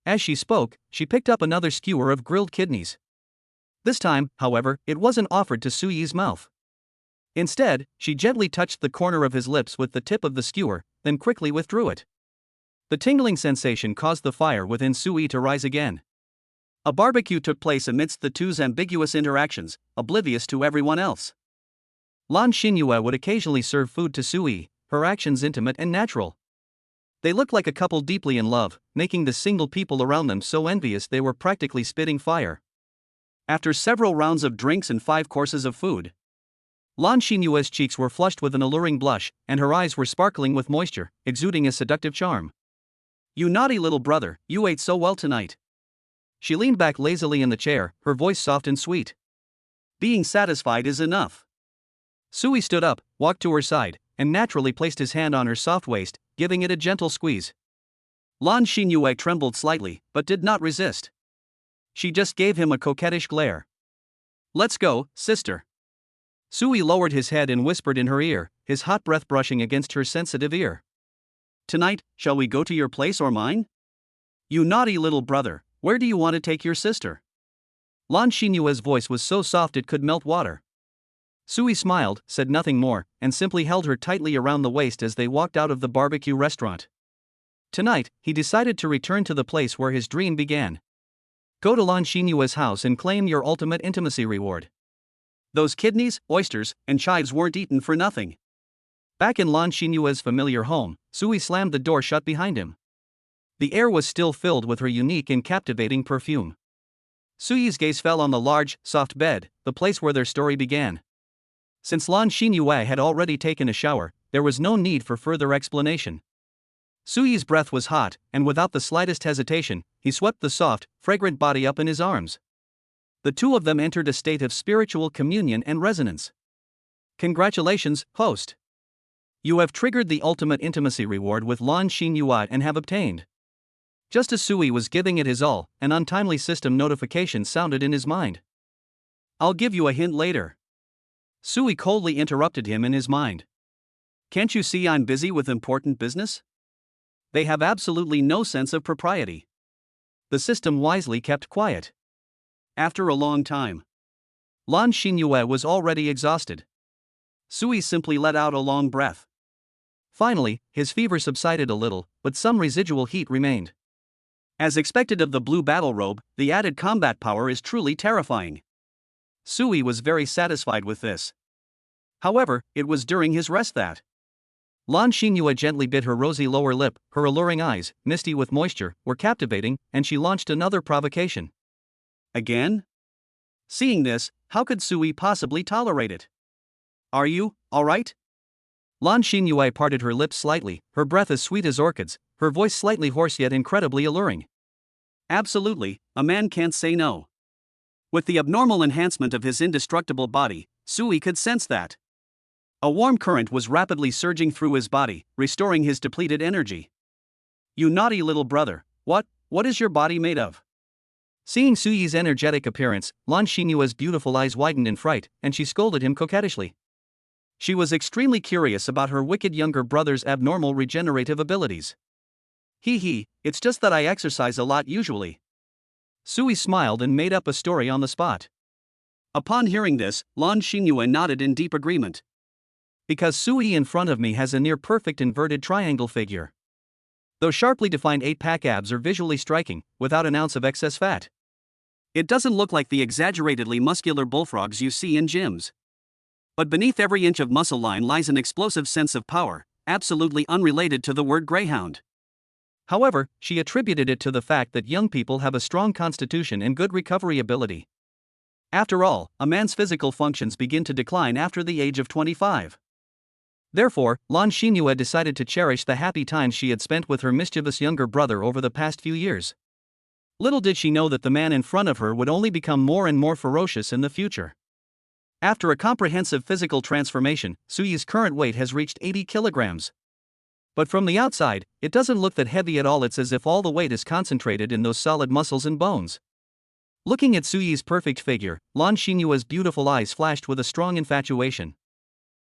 As she spoke, she picked up another skewer of grilled kidneys. This time, however, it wasn't offered to Sui's mouth. Instead, she gently touched the corner of his lips with the tip of the skewer, then quickly withdrew it. The tingling sensation caused the fire within Sui to rise again. A barbecue took place amidst the two's ambiguous interactions, oblivious to everyone else. Lan Xinyue would occasionally serve food to Sui, her actions intimate and natural. They looked like a couple deeply in love, making the single people around them so envious they were practically spitting fire. After several rounds of drinks and 5 courses of food, Lan Xinyue's cheeks were flushed with an alluring blush, and her eyes were sparkling with moisture, exuding a seductive charm. You naughty little brother, you ate so well tonight. She leaned back lazily in the chair, her voice soft and sweet. Being satisfied is enough. Sui stood up, walked to her side, and naturally placed his hand on her soft waist, giving it a gentle squeeze. Lan Xinyue trembled slightly, but did not resist. She just gave him a coquettish glare. Let's go, sister. Sui lowered his head and whispered in her ear, his hot breath brushing against her sensitive ear. Tonight, shall we go to your place or mine? You naughty little brother, where do you want to take your sister? Lan Xinyue's voice was so soft it could melt water. Sui smiled, said nothing more, and simply held her tightly around the waist as they walked out of the barbecue restaurant. Tonight, he decided to return to the place where his dream began. Go to Lan Xinyue's house and claim your ultimate intimacy reward. Those kidneys, oysters, and chives weren't eaten for nothing. Back in Lan Xinyue's familiar home, Sui slammed the door shut behind him. The air was still filled with her unique and captivating perfume. Sui's gaze fell on the large, soft bed, the place where their story began. Since Lan Xinyue had already taken a shower, there was no need for further explanation. Sui's breath was hot, and without the slightest hesitation, he swept the soft, fragrant body up in his arms. The two of them entered a state of spiritual communion and resonance. Congratulations, host. You have triggered the ultimate intimacy reward with Lan Xinyue and have obtained. Just as Sui was giving it his all, an untimely system notification sounded in his mind. I'll give you a hint later. Sui coldly interrupted him in his mind. Can't you see I'm busy with important business? They have absolutely no sense of propriety. The system wisely kept quiet. After a long time, Lan Xinyue was already exhausted. Sui simply let out a long breath. Finally, his fever subsided a little, but some residual heat remained. As expected of the blue battle robe, the added combat power is truly terrifying. Sui was very satisfied with this. However, it was during his rest that Lan Xinyue gently bit her rosy lower lip, her alluring eyes, misty with moisture, were captivating, and she launched another provocation. Again? Seeing this, how could Sui possibly tolerate it? Are you, alright? Lan Xinyue parted her lips slightly, her breath as sweet as orchids, her voice slightly hoarse yet incredibly alluring. Absolutely, a man can't say no. With the abnormal enhancement of his indestructible body, Sui could sense that a warm current was rapidly surging through his body, restoring his depleted energy. You naughty little brother, what is your body made of? Seeing Sui's energetic appearance, Lan Xinyue's beautiful eyes widened in fright, and she scolded him coquettishly. She was extremely curious about her wicked younger brother's abnormal regenerative abilities. It's just that I exercise a lot usually. Sui smiled and made up a story on the spot. Upon hearing this, Lan Xinyue nodded in deep agreement. Because Sui in front of me has a near-perfect inverted triangle figure. Those sharply defined 8-pack abs are visually striking, without an ounce of excess fat. It doesn't look like the exaggeratedly muscular bullfrogs you see in gyms. But beneath every inch of muscle line lies an explosive sense of power, absolutely unrelated to the word greyhound. However, she attributed it to the fact that young people have a strong constitution and good recovery ability. After all, a man's physical functions begin to decline after the age of 25. Therefore, Lan Xingyue decided to cherish the happy times she had spent with her mischievous younger brother over the past few years. Little did she know that the man in front of her would only become more and more ferocious in the future. After a comprehensive physical transformation, Suyi's current weight has reached 80 kilograms. But from the outside, it doesn't look that heavy at all. It's as if all the weight is concentrated in those solid muscles and bones. Looking at Suyi's perfect figure, Lan Xingyue's beautiful eyes flashed with a strong infatuation.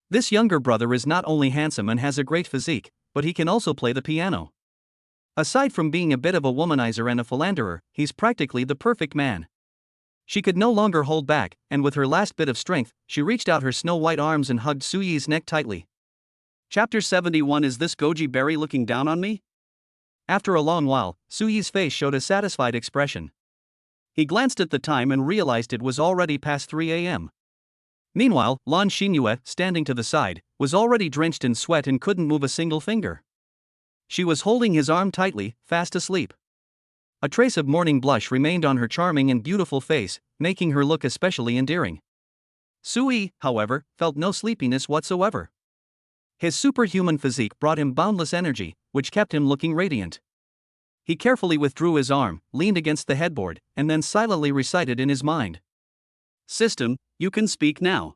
This younger brother is not only handsome and has a great physique, but he can also play the piano. Aside from being a bit of a womanizer and a philanderer, he's practically the perfect man. She could no longer hold back, and with her last bit of strength, she reached out her snow-white arms and hugged Suyi's neck tightly. Chapter 71. Is this goji berry looking down on me? After a long while, Suyi's face showed a satisfied expression. He glanced at the time and realized it was already past 3 a.m. Meanwhile, Lan Xingyue, standing to the side, was already drenched in sweat and couldn't move a single finger. She was holding his arm tightly, fast asleep. A trace of morning blush remained on her charming and beautiful face, making her look especially endearing. Suyi, however, felt no sleepiness whatsoever. His superhuman physique brought him boundless energy, which kept him looking radiant. He carefully withdrew his arm, leaned against the headboard, and then silently recited in his mind. System, you can speak now.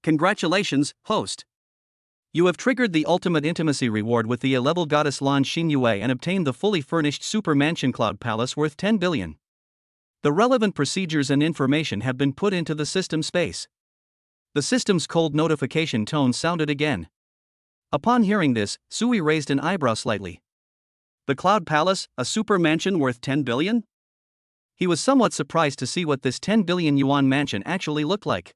Congratulations, host. You have triggered the ultimate intimacy reward with the A-level goddess Lan Xingyue and obtained the fully furnished super mansion cloud palace worth 10 billion. The relevant procedures and information have been put into the system space. The system's cold notification tone sounded again. Upon hearing this, Suyi raised an eyebrow slightly. The cloud palace, a super mansion worth 10 billion? He was somewhat surprised to see what this 10 billion yuan mansion actually looked like.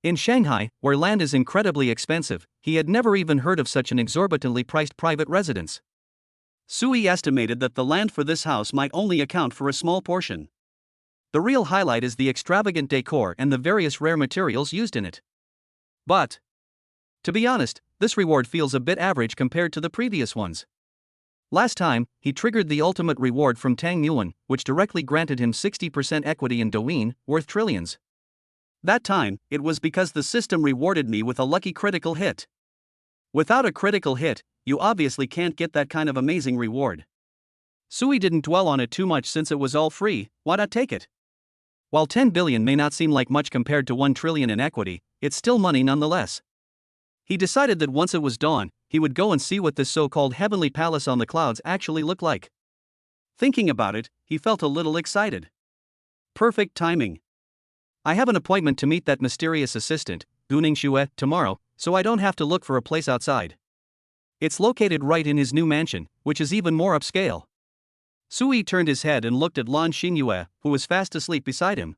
In Shanghai, where land is incredibly expensive, he had never even heard of such an exorbitantly priced private residence. Suyi estimated that the land for this house might only account for a small portion. The real highlight is the extravagant decor and the various rare materials used in it. But, to be honest, this reward feels a bit average compared to the previous ones. Last time, he triggered the ultimate reward from Tang Yuan, which directly granted him 60% equity in Douyin, worth trillions. That time, it was because the system rewarded me with a lucky critical hit. Without a critical hit, you obviously can't get that kind of amazing reward. Suyi didn't dwell on it too much since it was all free. Why not take it? While 10 billion may not seem like much compared to 1 trillion in equity, it's still money nonetheless. He decided that once it was dawn, he would go and see what this so-called heavenly palace on the clouds actually looked like. Thinking about it, he felt a little excited. Perfect timing. I have an appointment to meet that mysterious assistant, Guning Xue, tomorrow, so I don't have to look for a place outside. It's located right in his new mansion, which is even more upscale. Suyi turned his head and looked at Lan Xingyue, who was fast asleep beside him.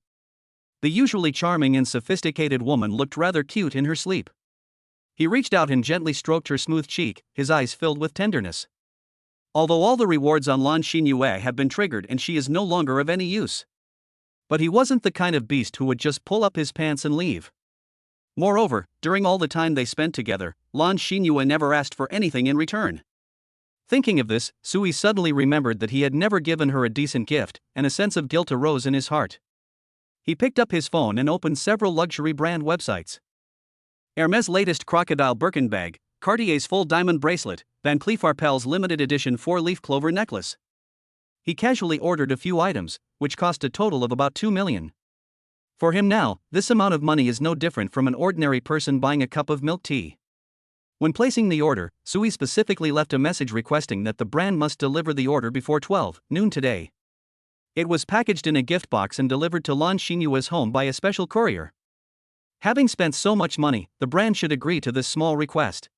The usually charming and sophisticated woman looked rather cute in her sleep. He reached out and gently stroked her smooth cheek, his eyes filled with tenderness. Although all the rewards on Lan Xingyue have been triggered and she is no longer of any use. But he wasn't the kind of beast who would just pull up his pants and leave. Moreover, during all the time they spent together, Lan Xingyue never asked for anything in return. Thinking of this, Suyi suddenly remembered that he had never given her a decent gift, and a sense of guilt arose in his heart. He picked up his phone and opened several luxury brand websites. Hermès' latest crocodile Birkin bag, Cartier's full diamond bracelet, Van Cleef & Arpels limited edition 4-leaf clover necklace. He casually ordered a few items, which cost a total of about 2 million. For him now, this amount of money is no different from an ordinary person buying a cup of milk tea. When placing the order, Suyi specifically left a message requesting that the brand must deliver the order before 12 noon today. It was packaged in a gift box and delivered to Lan Xingyue's home by a special courier. Having spent so much money, the brand should agree to this small request.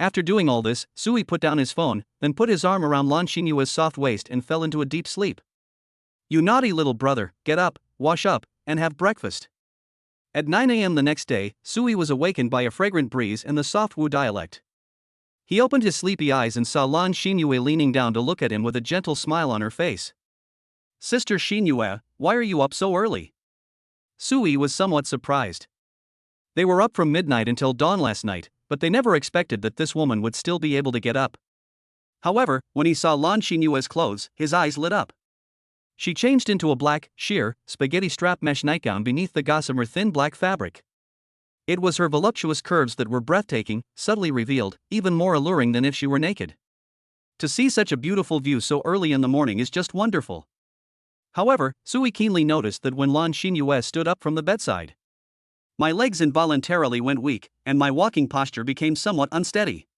After doing all this, Suyi put down his phone, then put his arm around Lan Xingyue's soft waist and fell into a deep sleep. You naughty little brother, get up, wash up, and have breakfast. At 9 a.m. the next day, Suyi was awakened by a fragrant breeze and the soft Wu dialect. He opened his sleepy eyes and saw Lan Xingyue leaning down to look at him with a gentle smile on her face. Sister Xingyue, why are you up so early? Suyi was somewhat surprised. They were up from midnight until dawn last night, but they never expected that this woman would still be able to get up. However, when he saw Lan Xinyue's clothes, his eyes lit up. She changed into a black, sheer, spaghetti strap mesh nightgown beneath the gossamer thin black fabric. It was her voluptuous curves that were breathtaking, subtly revealed, even more alluring than if she were naked. To see such a beautiful view so early in the morning is just wonderful. However, Sui keenly noticed that when Lan Xinyue stood up from the bedside, my legs involuntarily went weak, and my walking posture became somewhat unsteady.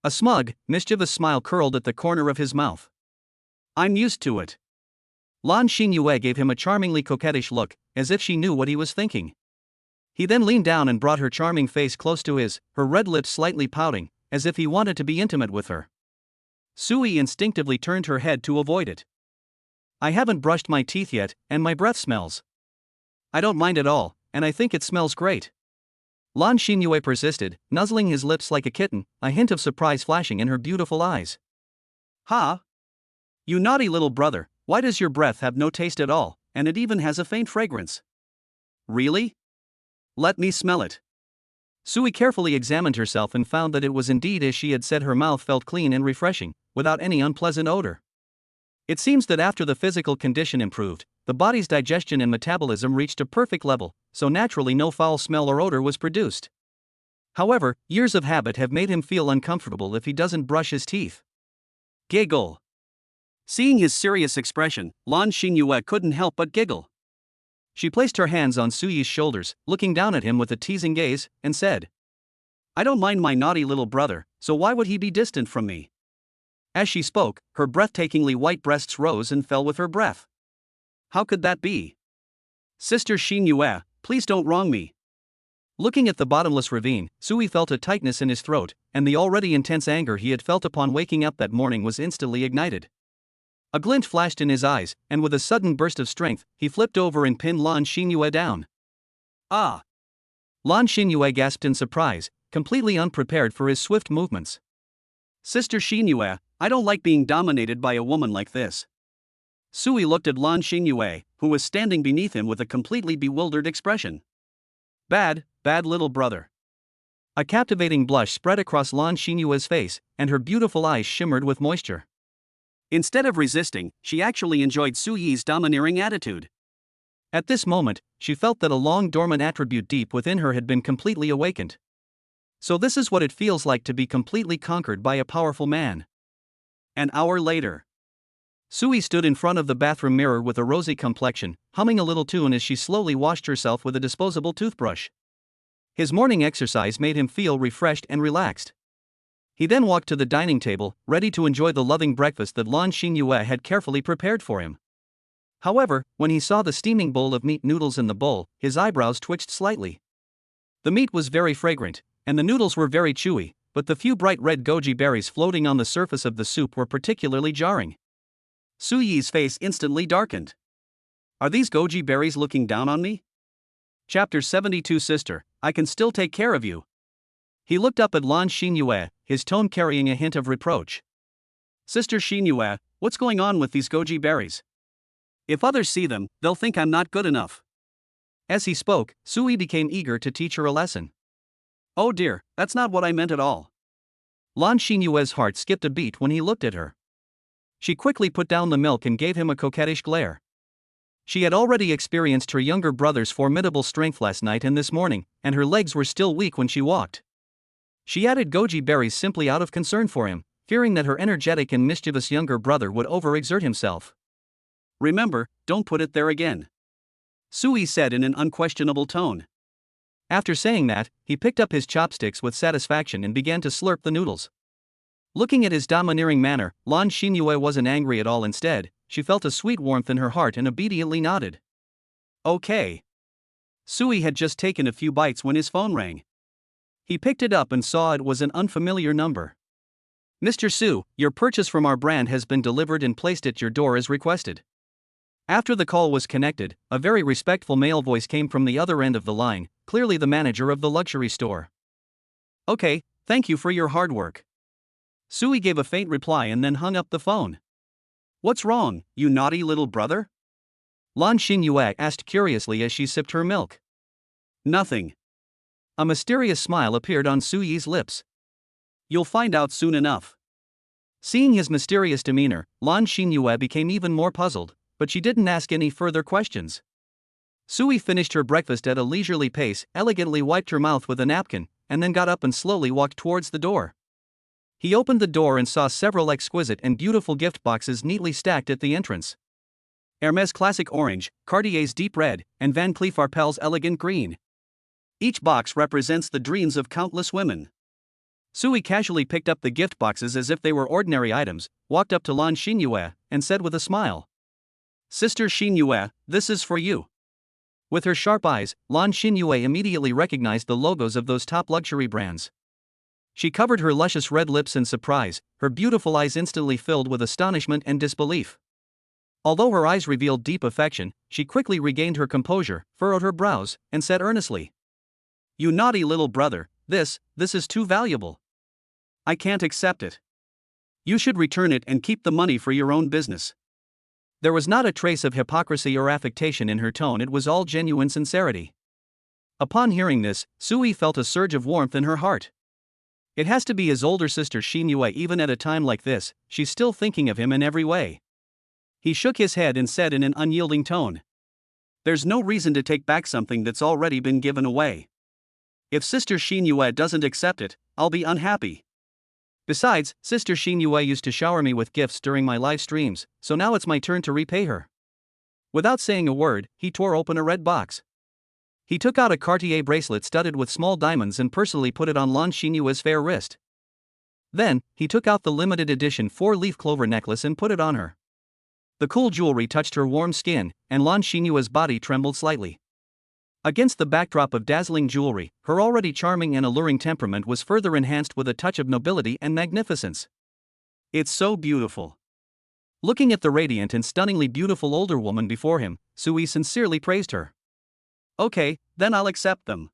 A smug, mischievous smile curled at the corner of his mouth. I'm used to it. Lan Xinyue gave him a charmingly coquettish look, as if she knew what he was thinking. He then leaned down and brought her charming face close to his, her red lips slightly pouting, as if he wanted to be intimate with her. Sui instinctively turned her head to avoid it. I haven't brushed my teeth yet, and my breath smells. I don't mind at all, and I think it smells great. Lan Xinyue persisted, nuzzling his lips like a kitten, a hint of surprise flashing in her beautiful eyes. Ha! You naughty little brother, why does your breath have no taste at all, and it even has a faint fragrance? Really? Let me smell it. Sui carefully examined herself and found that it was indeed as she had said. Her mouth felt clean and refreshing, without any unpleasant odor. It seems that after the physical condition improved, the body's digestion and metabolism reached a perfect level, so naturally no foul smell or odor was produced. However, years of habit have made him feel uncomfortable if he doesn't brush his teeth. Giggle. Seeing his serious expression, Lan Xinyue couldn't help but giggle. She placed her hands on Sui's shoulders, looking down at him with a teasing gaze, and said, I don't mind my naughty little brother, so why would he be distant from me? As she spoke, her breathtakingly white breasts rose and fell with her breath. How could that be? Sister Xinyue, please don't wrong me. Looking at the bottomless ravine, Sui felt a tightness in his throat, and the already intense anger he had felt upon waking up that morning was instantly ignited. A glint flashed in his eyes, and with a sudden burst of strength, he flipped over and pinned Lan Xinyue down. Ah! Lan Xinyue gasped in surprise, completely unprepared for his swift movements. Sister Xinyue, I don't like being dominated by a woman like this. Sui looked at Lan Xinyue, who was standing beneath him with a completely bewildered expression. Bad little brother. A captivating blush spread across Lan Xinyue's face, and her beautiful eyes shimmered with moisture. Instead of resisting, she actually enjoyed Sui's domineering attitude. At this moment, she felt that a long-dormant attribute deep within her had been completely awakened. So this is what it feels like to be completely conquered by a powerful man. An hour later, Sui stood in front of the bathroom mirror with a rosy complexion, humming a little tune as she slowly washed herself with a disposable toothbrush. His morning exercise made him feel refreshed and relaxed. He then walked to the dining table, ready to enjoy the loving breakfast that Lan Xinyue had carefully prepared for him. However, when he saw the steaming bowl of meat noodles in the bowl, his eyebrows twitched slightly. The meat was very fragrant, and the noodles were very chewy, but the few bright red goji berries floating on the surface of the soup were particularly jarring. Sui's face instantly darkened. Are these goji berries looking down on me? Chapter 72. Sister, I can still take care of you. He looked up at Lan Xinyue, his tone carrying a hint of reproach. Sister Xinyue, what's going on with these goji berries? If others see them, they'll think I'm not good enough. As he spoke, Sui became eager to teach her a lesson. Oh dear, that's not what I meant at all. Lan Xinyue's heart skipped a beat when he looked at her. She quickly put down the milk and gave him a coquettish glare. She had already experienced her younger brother's formidable strength last night and this morning, and her legs were still weak when she walked. She added goji berries simply out of concern for him, fearing that her energetic and mischievous younger brother would overexert himself. Remember, don't put it there again, Sui said in an unquestionable tone. After saying that, he picked up his chopsticks with satisfaction and began to slurp the noodles. Looking at his domineering manner, Lan Xinyue wasn't angry at all. Instead, she felt a sweet warmth in her heart and obediently nodded. Okay. Sui had just taken a few bites when his phone rang. He picked it up and saw it was an unfamiliar number. Mr. Su, your purchase from our brand has been delivered and placed at your door as requested. After the call was connected, a very respectful male voice came from the other end of the line, clearly the manager of the luxury store. Okay, thank you for your hard work. Sui gave a faint reply and then hung up the phone. What's wrong, you naughty little brother? Lan Xinyue asked curiously as she sipped her milk. Nothing. A mysterious smile appeared on Su Yi's lips. You'll find out soon enough. Seeing his mysterious demeanor, Lan Xinyue became even more puzzled, but she didn't ask any further questions. Sui finished her breakfast at a leisurely pace, elegantly wiped her mouth with a napkin, and then got up and slowly walked towards the door. He opened the door and saw several exquisite and beautiful gift boxes neatly stacked at the entrance. Hermès Classic Orange, Cartier's Deep Red, and Van Cleef Arpels Elegant Green. Each box represents the dreams of countless women. Sui casually picked up the gift boxes as if they were ordinary items, walked up to Lan Xinyue, and said with a smile, "Sister Xinyue, this is for you." With her sharp eyes, Lan Xinyue immediately recognized the logos of those top luxury brands. She covered her luscious red lips in surprise, her beautiful eyes instantly filled with astonishment and disbelief. Although her eyes revealed deep affection, she quickly regained her composure, furrowed her brows, and said earnestly, "You naughty little brother, this is too valuable. I can't accept it. You should return it and keep the money for your own business." There was not a trace of hypocrisy or affectation in her tone, it was all genuine sincerity. Upon hearing this, Sui felt a surge of warmth in her heart. It has to be his older sister Xinyue. Even at a time like this, she's still thinking of him in every way. He shook his head and said in an unyielding tone, "There's no reason to take back something that's already been given away. If Sister Xinyue doesn't accept it, I'll be unhappy. Besides, Sister Xinyue used to shower me with gifts during my live streams, so now it's my turn to repay her." Without saying a word, he tore open a red box. He took out a Cartier bracelet studded with small diamonds and personally put it on Lan Xinyue's fair wrist. Then, he took out the limited edition 4-leaf clover necklace and put it on her. The cool jewelry touched her warm skin, and Lan Xinyue's body trembled slightly. Against the backdrop of dazzling jewelry, her already charming and alluring temperament was further enhanced with a touch of nobility and magnificence. "It's so beautiful." Looking at the radiant and stunningly beautiful older woman before him, Sui sincerely praised her. "Okay, then I'll accept them.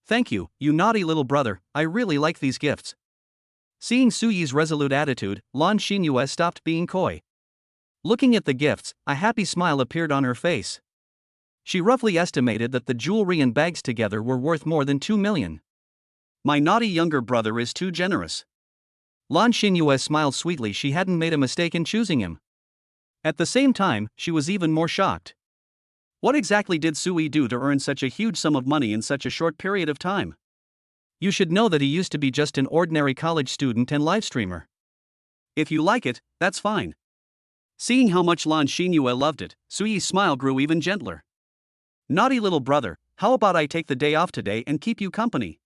Thank you, you naughty little brother, I really like these gifts." Seeing Suyi's resolute attitude, Lan Xinyue stopped being coy. Looking at the gifts, a happy smile appeared on her face. She roughly estimated that the jewelry and bags together were worth more than 2 million. "My naughty younger brother is too generous." Lan Xinyue smiled sweetly. She hadn't made a mistake in choosing him. At the same time, she was even more shocked. What exactly did Sui do to earn such a huge sum of money in such a short period of time? You should know that he used to be just an ordinary college student and live streamer. If you like it, that's fine. Seeing how much Lan Xinyue loved it, Sui's smile grew even gentler. "Naughty little brother, how about I take the day off today and keep you company?"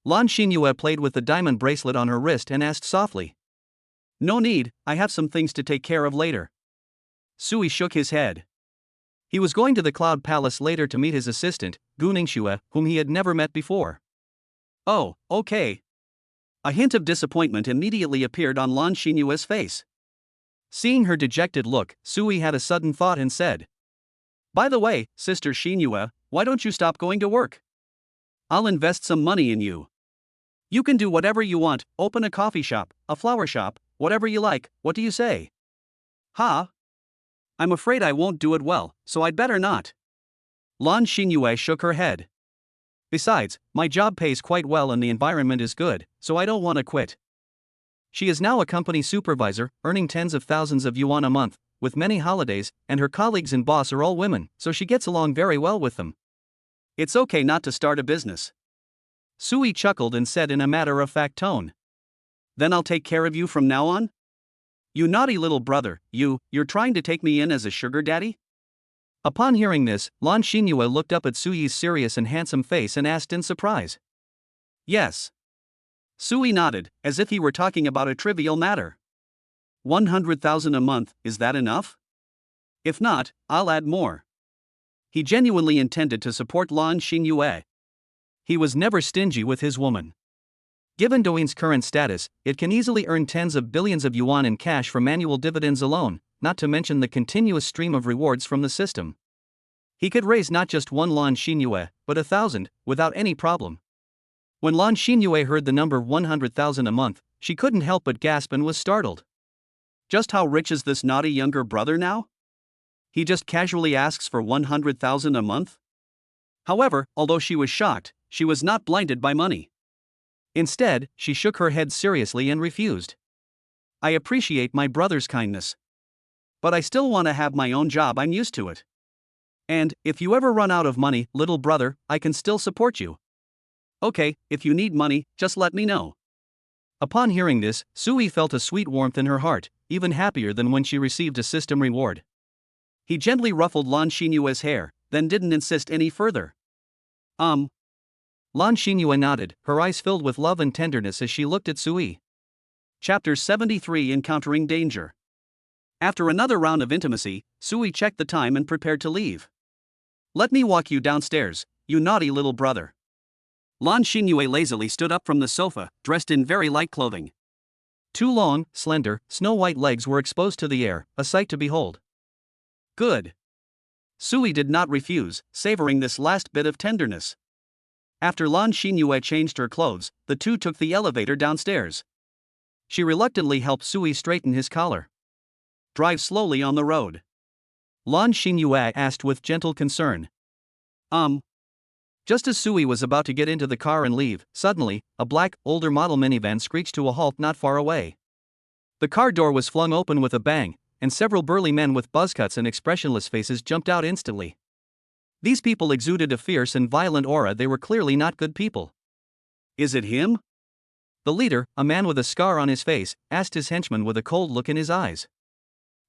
Lan Xinyue played with the diamond bracelet on her wrist and asked softly. "No need, I have some things to take care of later." Sui shook his head. He was going to the Cloud Palace later to meet his assistant, Gu Ningxue, whom he had never met before. "Oh, okay." A hint of disappointment immediately appeared on Lan Xinyue's face. Seeing her dejected look, Sui had a sudden thought and said, "By the way, Sister Xinyue, why don't you stop going to work? I'll invest some money in you. You can do whatever you want, open a coffee shop, a flower shop, whatever you like, what do you say?" "Ha? I'm afraid I won't do it well, so I'd better not." Lan Xinyue shook her head. "Besides, my job pays quite well and the environment is good, so I don't want to quit." She is now a company supervisor, earning tens of thousands of yuan a month, with many holidays, and her colleagues and boss are all women, so she gets along very well with them. "It's okay not to start a business." Sui chuckled and said in a matter-of-fact tone. "Then I'll take care of you from now on? You naughty little brother, you're trying to take me in as a sugar daddy?" Upon hearing this, Lan Xinyue looked up at Sui's serious and handsome face and asked in surprise. "Yes." Sui nodded, as if he were talking about a trivial matter. 100,000 a month, is that enough? If not, I'll add more. He genuinely intended to support Lan Xinyue. He was never stingy with his woman. Given Douyin's current status, it can easily earn tens of billions of yuan in cash from annual dividends alone, not to mention the continuous stream of rewards from the system. He could raise not just one Lan Xinyue, but 1,000, without any problem. When Lan Xinyue heard the number 100,000 a month, she couldn't help but gasp and was startled. Just how rich is this naughty younger brother now? He just casually asks for 100,000 a month? However, although she was shocked, she was not blinded by money. Instead, she shook her head seriously and refused. I appreciate my brother's kindness. But I still want to have my own job, I'm used to it. And, if you ever run out of money, little brother, I can still support you. Okay, if you need money, just let me know. Upon hearing this, Sui felt a sweet warmth in her heart, even happier than when she received a system reward. He gently ruffled Lan Xinyue's hair, then didn't insist any further. Lan Xinyue nodded, her eyes filled with love and tenderness as she looked at Sui. Chapter 73 Encountering Danger. After another round of intimacy, Sui checked the time and prepared to leave. Let me walk you downstairs, you naughty little brother. Lan Xinyue lazily stood up from the sofa, dressed in very light clothing. Two long, slender, snow-white legs were exposed to the air, a sight to behold. Good. Sui did not refuse, savoring this last bit of tenderness. After Lan Xinyue changed her clothes, the two took the elevator downstairs. She reluctantly helped Sui straighten his collar. Drive slowly on the road. Lan Xinyue asked with gentle concern. Just as Sui was about to get into the car and leave, suddenly, a black, older model minivan screeched to a halt not far away. The car door was flung open with a bang, and several burly men with buzzcuts and expressionless faces jumped out instantly. These people exuded a fierce and violent aura. They were clearly not good people. Is it him? The leader, a man with a scar on his face, asked his henchman with a cold look in his eyes.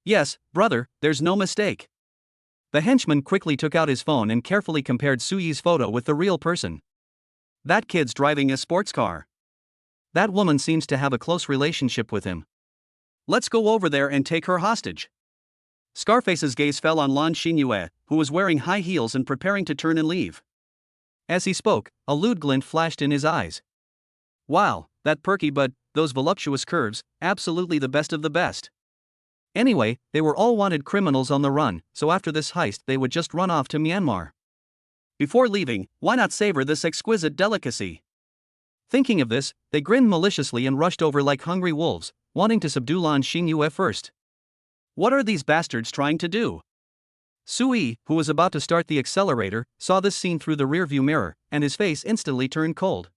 Yes, brother, there's no mistake. The henchman quickly took out his phone and carefully compared Sui's photo with the real person. That kid's driving a sports car. That woman seems to have a close relationship with him. Let's go over there and take her hostage. Scarface's gaze fell on Lan Xinyue, who was wearing high heels and preparing to turn and leave. As he spoke, a lewd glint flashed in his eyes. Wow, that perky bud, those voluptuous curves, absolutely the best of the best. Anyway, they were all wanted criminals on the run, so after this heist they would just run off to Myanmar. Before leaving, why not savor this exquisite delicacy? Thinking of this, they grinned maliciously and rushed over like hungry wolves, wanting to subdue Lan Xinyue first. What are these bastards trying to do? Sui, who was about to start the accelerator, saw this scene through the rearview mirror, and his face instantly turned cold.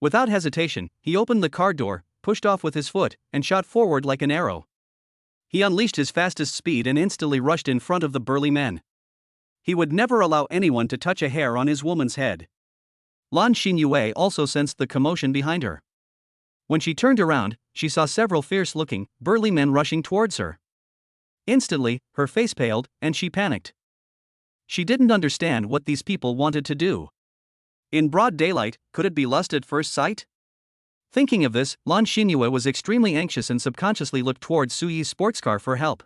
Without hesitation, he opened the car door, pushed off with his foot, and shot forward like an arrow. He unleashed his fastest speed and instantly rushed in front of the burly men. He would never allow anyone to touch a hair on his woman's head. Lan Xinyue also sensed the commotion behind her. When she turned around, she saw several fierce-looking, burly men rushing towards her. Instantly, her face paled, and she panicked. She didn't understand what these people wanted to do. In broad daylight, could it be lust at first sight? Thinking of this, Lan Xinyue was extremely anxious and subconsciously looked towards Sui's sports car for help.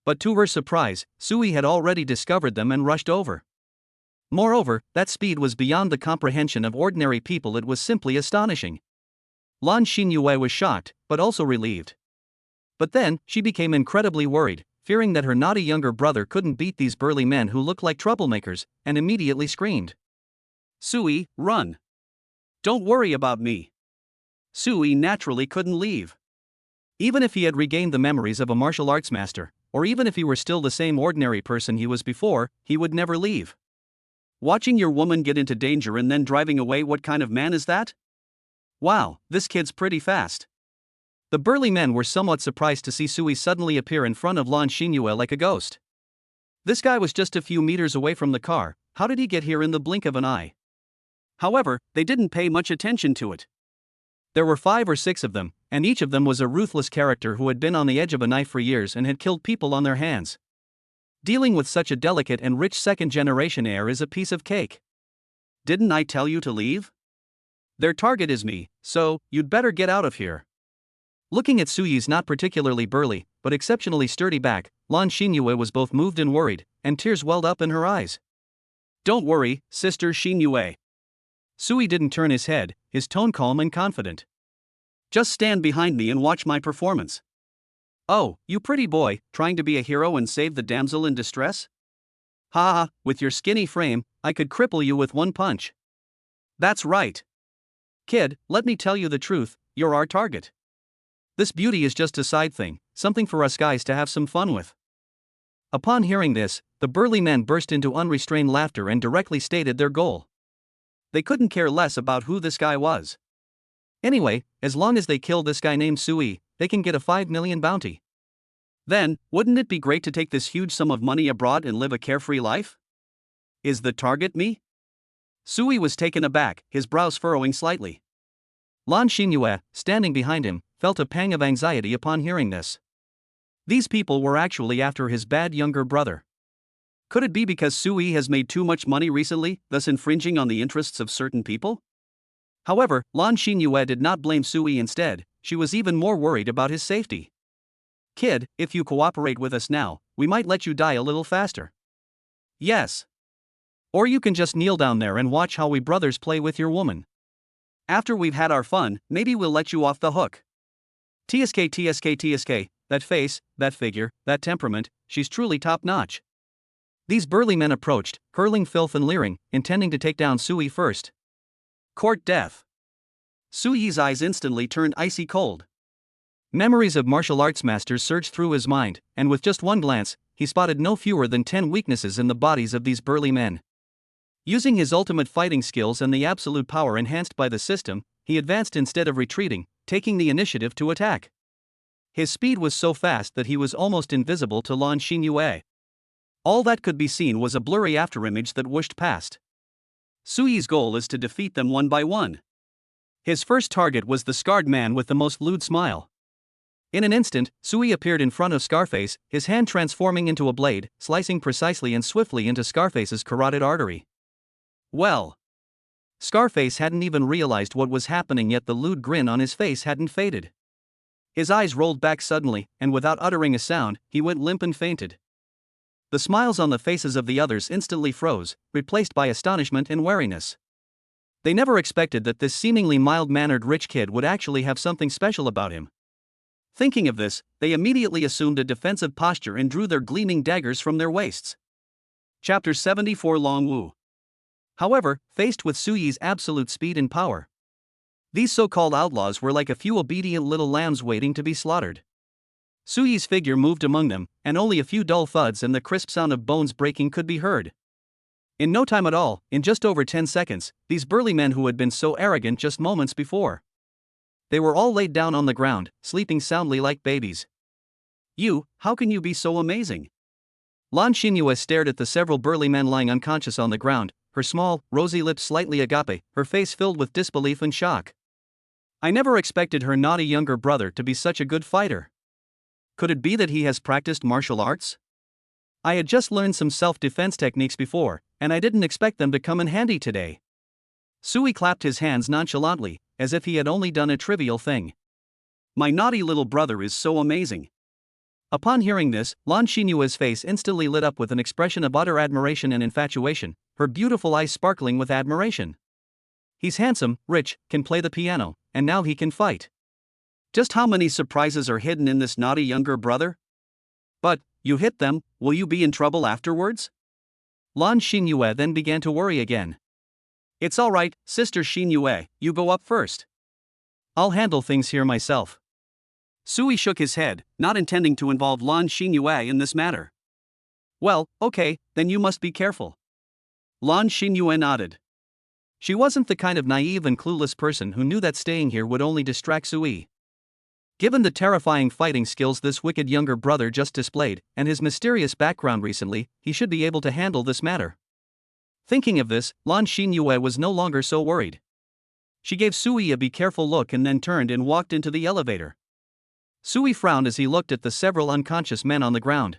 But to her surprise, Sui had already discovered them and rushed over. Moreover, that speed was beyond the comprehension of ordinary people. It was simply astonishing. Lan Xinyue was shocked, but also relieved. But then, she became incredibly worried, fearing that her naughty younger brother couldn't beat these burly men who looked like troublemakers, and immediately screamed. Sui, run! Don't worry about me. Sui naturally couldn't leave. Even if he had regained the memories of a martial arts master, or even if he were still the same ordinary person he was before, he would never leave. Watching your woman get into danger and then driving away, what kind of man is that? Wow, this kid's pretty fast. The burly men were somewhat surprised to see Sui suddenly appear in front of Lan Xinyue like a ghost. This guy was just a few meters away from the car. How did he get here in the blink of an eye? However, they didn't pay much attention to it. There were 5 or 6 of them, and each of them was a ruthless character who had been on the edge of a knife for years and had killed people on their hands. Dealing with such a delicate and rich second-generation heir is a piece of cake. Didn't I tell you to leave? Their target is me, so you'd better get out of here. Looking at Sui's not particularly burly, but exceptionally sturdy back, Lan Xinyue was both moved and worried, and tears welled up in her eyes. Don't worry, Sister Xinyue. Sui didn't turn his head, his tone calm and confident. Just stand behind me and watch my performance. Oh, you pretty boy, trying to be a hero and save the damsel in distress? Ha ha, with your skinny frame, I could cripple you with one punch. That's right. Kid, let me tell you the truth, you're our target. This beauty is just a side thing, something for us guys to have some fun with. Upon hearing this, the burly men burst into unrestrained laughter and directly stated their goal. They couldn't care less about who this guy was. Anyway, as long as they kill this guy named Sui, they can get a 5 million bounty. Then, wouldn't it be great to take this huge sum of money abroad and live a carefree life? Is the target me? Sui was taken aback, his brows furrowing slightly. Lan Xinyue, standing behind him, felt a pang of anxiety upon hearing this. These people were actually after his bad younger brother. Could it be because Sui has made too much money recently, thus infringing on the interests of certain people? However, Lan Xinyue did not blame Sui instead, she was even more worried about his safety. Kid, if you cooperate with us now, we might let you die a little faster. Yes. Or you can just kneel down there and watch how we brothers play with your woman. After we've had our fun, maybe we'll let you off the hook. TSK, that face, that figure, that temperament, she's truly top-notch. These burly men approached, hurling filth and leering, intending to take down Sui first. Court death. Sui's eyes instantly turned icy cold. Memories of martial arts masters surged through his mind, and with just one glance, he spotted no fewer than 10 weaknesses in the bodies of these burly men. Using his ultimate fighting skills and the absolute power enhanced by the system, he advanced instead of retreating, taking the initiative to attack. His speed was so fast that he was almost invisible to Lan Xinyue. All that could be seen was a blurry afterimage that whooshed past. Sui's goal is to defeat them one by one. His first target was the scarred man with the most lewd smile. In an instant, Sui appeared in front of Scarface, his hand transforming into a blade, slicing precisely and swiftly into Scarface's carotid artery. Well. Scarface hadn't even realized what was happening, yet the lewd grin on his face hadn't faded. His eyes rolled back suddenly, and without uttering a sound, he went limp and fainted. The smiles on the faces of the others instantly froze, replaced by astonishment and wariness. They never expected that this seemingly mild-mannered rich kid would actually have something special about him. Thinking of this, they immediately assumed a defensive posture and drew their gleaming daggers from their waists. Chapter 74 Long Wu. However, faced with Sui's absolute speed and power, these so-called outlaws were like a few obedient little lambs waiting to be slaughtered. Sui's figure moved among them, and only a few dull thuds and the crisp sound of bones breaking could be heard. In no time at all, in just over 10 seconds, these burly men who had been so arrogant just moments before, they were all laid down on the ground, sleeping soundly like babies. You, how can you be so amazing? Lan Xinyue stared at the several burly men lying unconscious on the ground, her small, rosy lips slightly agape, her face filled with disbelief and shock. I never expected her naughty younger brother to be such a good fighter. Could it be that he has practiced martial arts? I had just learned some self-defense techniques before, and I didn't expect them to come in handy today. Sui clapped his hands nonchalantly, as if he had only done a trivial thing. My naughty little brother is so amazing. Upon hearing this, Lan Xinyue's face instantly lit up with an expression of utter admiration and infatuation, her beautiful eyes sparkling with admiration. He's handsome, rich, can play the piano, and now he can fight. Just how many surprises are hidden in this naughty younger brother? But, you hit them, will you be in trouble afterwards? Lan Xinyue then began to worry again. It's alright, Sister Xinyue, you go up first. I'll handle things here myself. Sui shook his head, not intending to involve Lan Xinyue in this matter. Well, okay, then you must be careful. Lan Xinyue nodded. She wasn't the kind of naive and clueless person who knew that staying here would only distract Sui. Given the terrifying fighting skills this wicked younger brother just displayed, and his mysterious background recently, he should be able to handle this matter. Thinking of this, Lan Xinyue was no longer so worried. She gave Sui a be careful look and then turned and walked into the elevator. Sui frowned as he looked at the several unconscious men on the ground.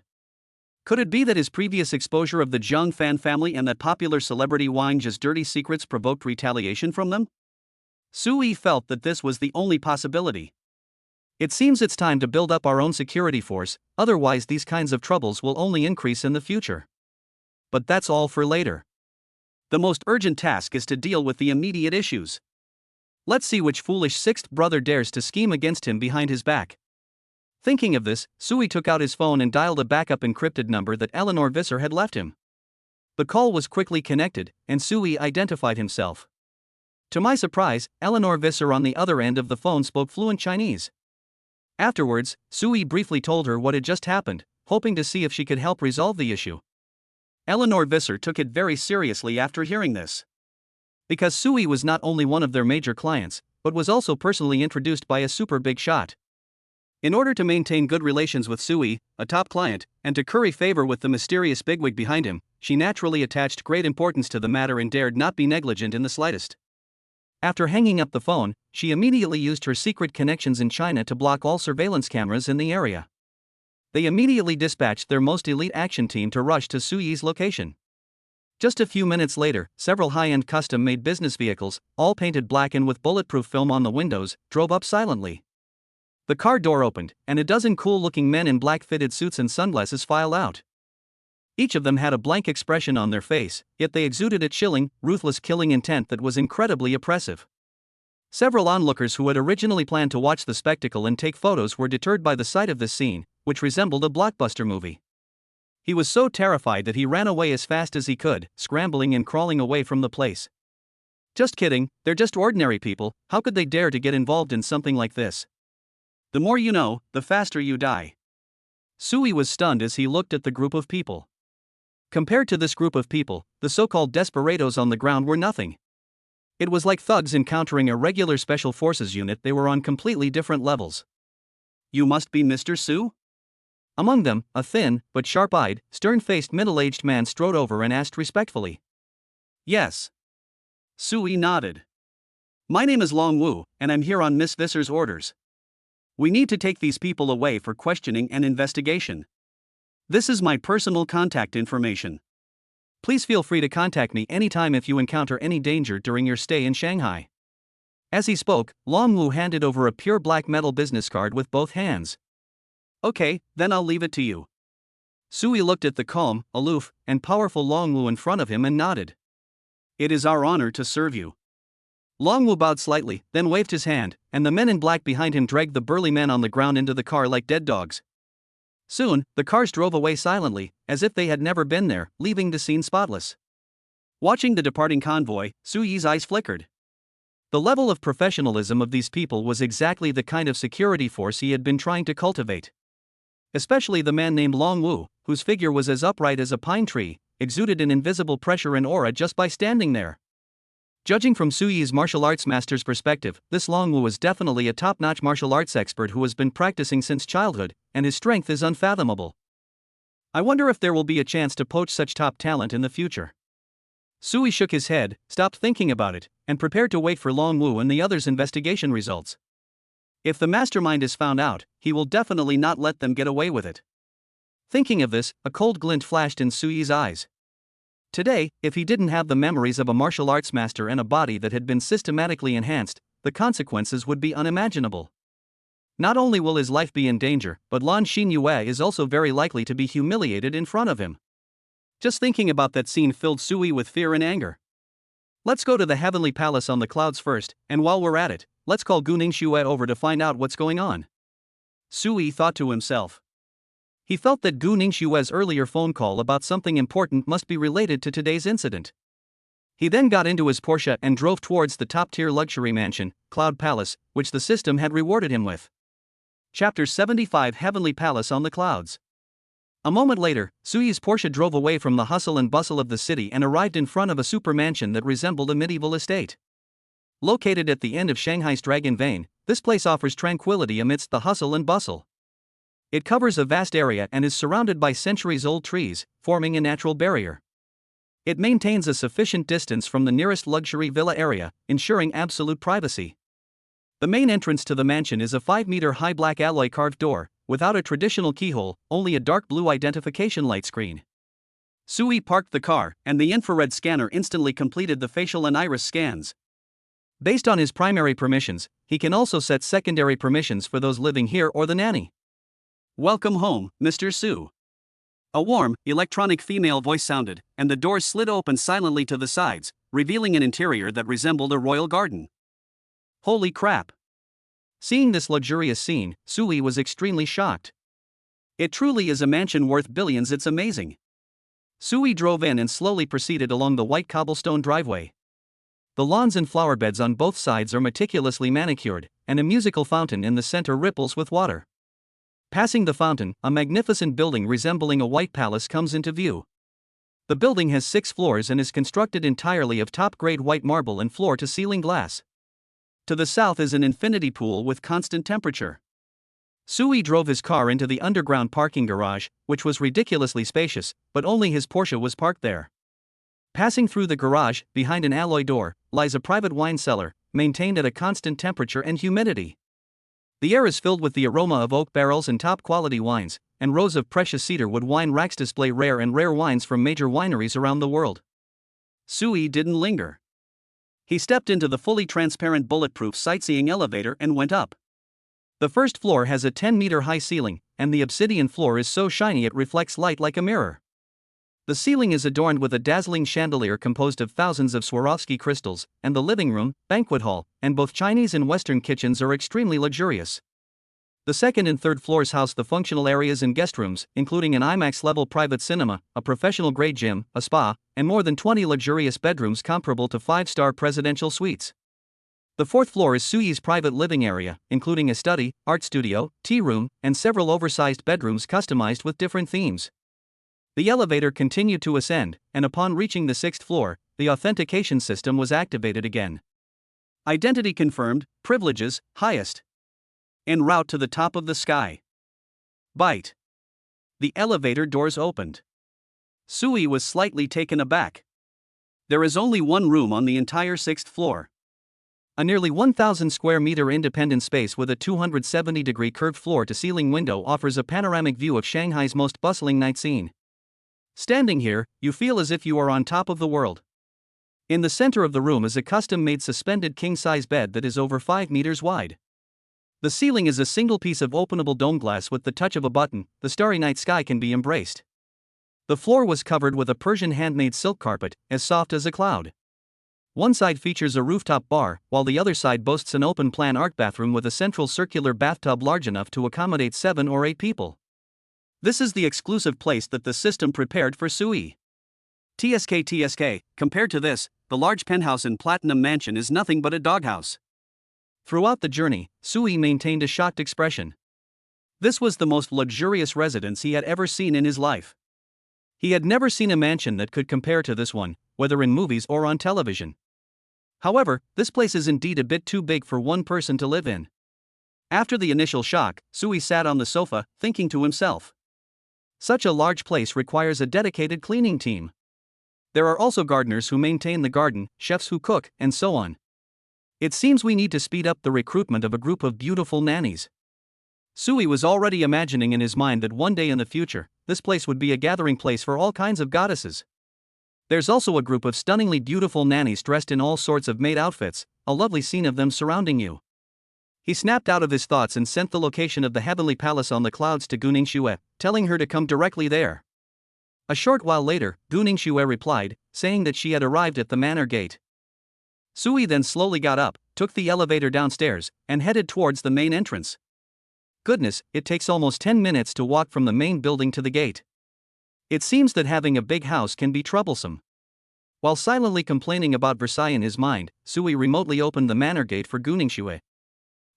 Could it be that his previous exposure of the Zhang Fan family and that popular celebrity Wang Zhe's dirty secrets provoked retaliation from them? Sui felt that this was the only possibility. It seems it's time to build up our own security force, otherwise these kinds of troubles will only increase in the future. But that's all for later. The most urgent task is to deal with the immediate issues. Let's see which foolish sixth brother dares to scheme against him behind his back. Thinking of this, Sui took out his phone and dialed a backup encrypted number that Eleanor Visser had left him. The call was quickly connected, and Sui identified himself. To my surprise, Eleanor Visser on the other end of the phone spoke fluent Chinese. Afterwards, Sui briefly told her what had just happened, hoping to see if she could help resolve the issue. Eleanor Visser took it very seriously after hearing this. Because Sui was not only one of their major clients, but was also personally introduced by a super big shot. In order to maintain good relations with Sui, a top client, and to curry favor with the mysterious bigwig behind him, she naturally attached great importance to the matter and dared not be negligent in the slightest. After hanging up the phone, she immediately used her secret connections in China to block all surveillance cameras in the area. They immediately dispatched their most elite action team to rush to Sui's location. Just a few minutes later, several high-end custom-made business vehicles, all painted black and with bulletproof film on the windows, drove up silently. The car door opened, and a dozen cool-looking men in black fitted suits and sunglasses filed out. Each of them had a blank expression on their face, yet they exuded a chilling, ruthless killing intent that was incredibly oppressive. Several onlookers who had originally planned to watch the spectacle and take photos were deterred by the sight of this scene, which resembled a blockbuster movie. He was so terrified that he ran away as fast as he could, scrambling and crawling away from the place. Just kidding, they're just ordinary people, how could they dare to get involved in something like this? The more you know, the faster you die. Sui was stunned as he looked at the group of people. Compared to this group of people, the so-called desperados on the ground were nothing. It was like thugs encountering a regular special forces unit. They were on completely different levels. You must be Mr. Su? Among them, a thin, but sharp-eyed, stern-faced middle-aged man strode over and asked respectfully. Yes. Sui nodded. My name is Long Wu, and I'm here on Miss Visser's orders. We need to take these people away for questioning and investigation. This is my personal contact information. Please feel free to contact me anytime if you encounter any danger during your stay in Shanghai. As he spoke, Long Wu handed over a pure black metal business card with both hands. Okay, then I'll leave it to you. Sui looked at the calm, aloof, and powerful Long Wu in front of him and nodded. It is our honor to serve you. Long Wu bowed slightly, then waved his hand, and the men in black behind him dragged the burly men on the ground into the car like dead dogs. Soon, the cars drove away silently, as if they had never been there, leaving the scene spotless. Watching the departing convoy, Sui's eyes flickered. The level of professionalism of these people was exactly the kind of security force he had been trying to cultivate. Especially the man named Long Wu, whose figure was as upright as a pine tree, exuded an invisible pressure and aura just by standing there. Judging from Sui's martial arts master's perspective, this Long Wu was definitely a top-notch martial arts expert who has been practicing since childhood, and his strength is unfathomable. I wonder if there will be a chance to poach such top talent in the future. Sui shook his head, stopped thinking about it, and prepared to wait for Long Wu and the others' investigation results. If the mastermind is found out, he will definitely not let them get away with it. Thinking of this, a cold glint flashed in Sui's eyes. Today, if he didn't have the memories of a martial arts master and a body that had been systematically enhanced, the consequences would be unimaginable. Not only will his life be in danger, but Lan Xinyue is also very likely to be humiliated in front of him. Just thinking about that scene filled Sui with fear and anger. Let's go to the heavenly palace on the clouds first, and while we're at it, let's call Gu Ningxue over to find out what's going on. Sui thought to himself. He felt that Gu Ningxue's earlier phone call about something important must be related to today's incident. He then got into his Porsche and drove towards the top-tier luxury mansion, Cloud Palace, which the system had rewarded him with. Chapter 75 Heavenly Palace on the Clouds. A moment later, Sui's Porsche drove away from the hustle and bustle of the city and arrived in front of a super mansion that resembled a medieval estate. Located at the end of Shanghai's Dragon Vein, this place offers tranquility amidst the hustle and bustle. It covers a vast area and is surrounded by centuries-old trees, forming a natural barrier. It maintains a sufficient distance from the nearest luxury villa area, ensuring absolute privacy. The main entrance to the mansion is a 5-meter-high black alloy carved door, without a traditional keyhole, only a dark blue identification light screen. Sui parked the car, and the infrared scanner instantly completed the facial and iris scans. Based on his primary permissions, he can also set secondary permissions for those living here or the nanny. Welcome home, Mr. Su. A warm, electronic female voice sounded, and the doors slid open silently to the sides, revealing an interior that resembled a royal garden. Holy crap! Seeing this luxurious scene, Sui was extremely shocked. It truly is a mansion worth billions. It's amazing. Sui drove in and slowly proceeded along the white cobblestone driveway. The lawns and flower beds on both sides are meticulously manicured, and a musical fountain in the center ripples with water. Passing the fountain, a magnificent building resembling a white palace comes into view. The building has 6 floors and is constructed entirely of top-grade white marble and floor-to-ceiling glass. To the south is an infinity pool with constant temperature. Sui drove his car into the underground parking garage, which was ridiculously spacious, but only his Porsche was parked there. Passing through the garage, behind an alloy door, lies a private wine cellar, maintained at a constant temperature and humidity. The air is filled with the aroma of oak barrels and top-quality wines, and rows of precious cedarwood wine racks display rare wines from major wineries around the world. Sui didn't linger. He stepped into the fully transparent bulletproof sightseeing elevator and went up. The first floor has a 10-meter-high ceiling, and the obsidian floor is so shiny it reflects light like a mirror. The ceiling is adorned with a dazzling chandelier composed of thousands of Swarovski crystals, and the living room, banquet hall, and both Chinese and Western kitchens are extremely luxurious. The second and third floors house the functional areas and guest rooms, including an IMAX-level private cinema, a professional-grade gym, a spa, and more than 20 luxurious bedrooms comparable to 5-star presidential suites. The fourth floor is Sui's private living area, including a study, art studio, tea room, and several oversized bedrooms customized with different themes. The elevator continued to ascend, and upon reaching the 6th floor, the authentication system was activated again. Identity confirmed, privileges, highest. En route to the top of the sky. Bite. The elevator doors opened. Sui was slightly taken aback. There is only one room on the entire 6th floor. A nearly 1,000 square meter independent space with a 270-degree curved floor-to-ceiling window offers a panoramic view of Shanghai's most bustling night scene. Standing here, you feel as if you are on top of the world. In the center of the room is a custom-made suspended king-size bed that is over 5 meters wide. The ceiling is a single piece of openable dome glass with the touch of a button. The starry night sky can be embraced. The floor was covered with a Persian handmade silk carpet, as soft as a cloud. One side features a rooftop bar, while the other side boasts an open-plan art bathroom with a central circular bathtub large enough to accommodate 7 or 8 people. This is the exclusive place that the system prepared for Sui. TSK, compared to this, the large penthouse in Platinum Mansion is nothing but a doghouse. Throughout the journey, Sui maintained a shocked expression. This was the most luxurious residence he had ever seen in his life. He had never seen a mansion that could compare to this one, whether in movies or on television. However, this place is indeed a bit too big for one person to live in. After the initial shock, Sui sat on the sofa, thinking to himself. Such a large place requires a dedicated cleaning team. There are also gardeners who maintain the garden, chefs who cook, and so on. It seems we need to speed up the recruitment of a group of beautiful nannies. Sui was already imagining in his mind that one day in the future, this place would be a gathering place for all kinds of goddesses. There's also a group of stunningly beautiful nannies dressed in all sorts of maid outfits, a lovely scene of them surrounding you. He snapped out of his thoughts and sent the location of the heavenly palace on the clouds to Gu Ningxue, telling her to come directly there. A short while later, Gu Ningxue replied, saying that she had arrived at the manor gate. Sui then slowly got up, took the elevator downstairs, and headed towards the main entrance. Goodness, it takes almost 10 minutes to walk from the main building to the gate. It seems that having a big house can be troublesome. While silently complaining about Versailles in his mind, Sui remotely opened the manor gate for Gu Ningxue.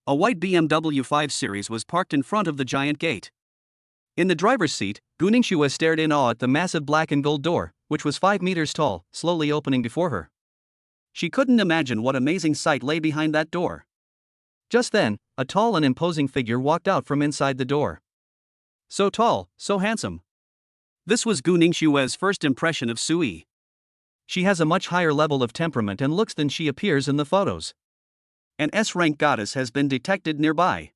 A white BMW 5 Series was parked in front of the giant gate. In the driver's seat, Gu Ningxue stared in awe at the massive black and gold door, which was 5 meters tall, slowly opening before her. She couldn't imagine what amazing sight lay behind that door. Just then, a tall and imposing figure walked out from inside the door. So tall, so handsome. This was Gu Ningxue's first impression of Sui. She has a much higher level of temperament and looks than she appears in the photos. An S-rank goddess has been detected nearby.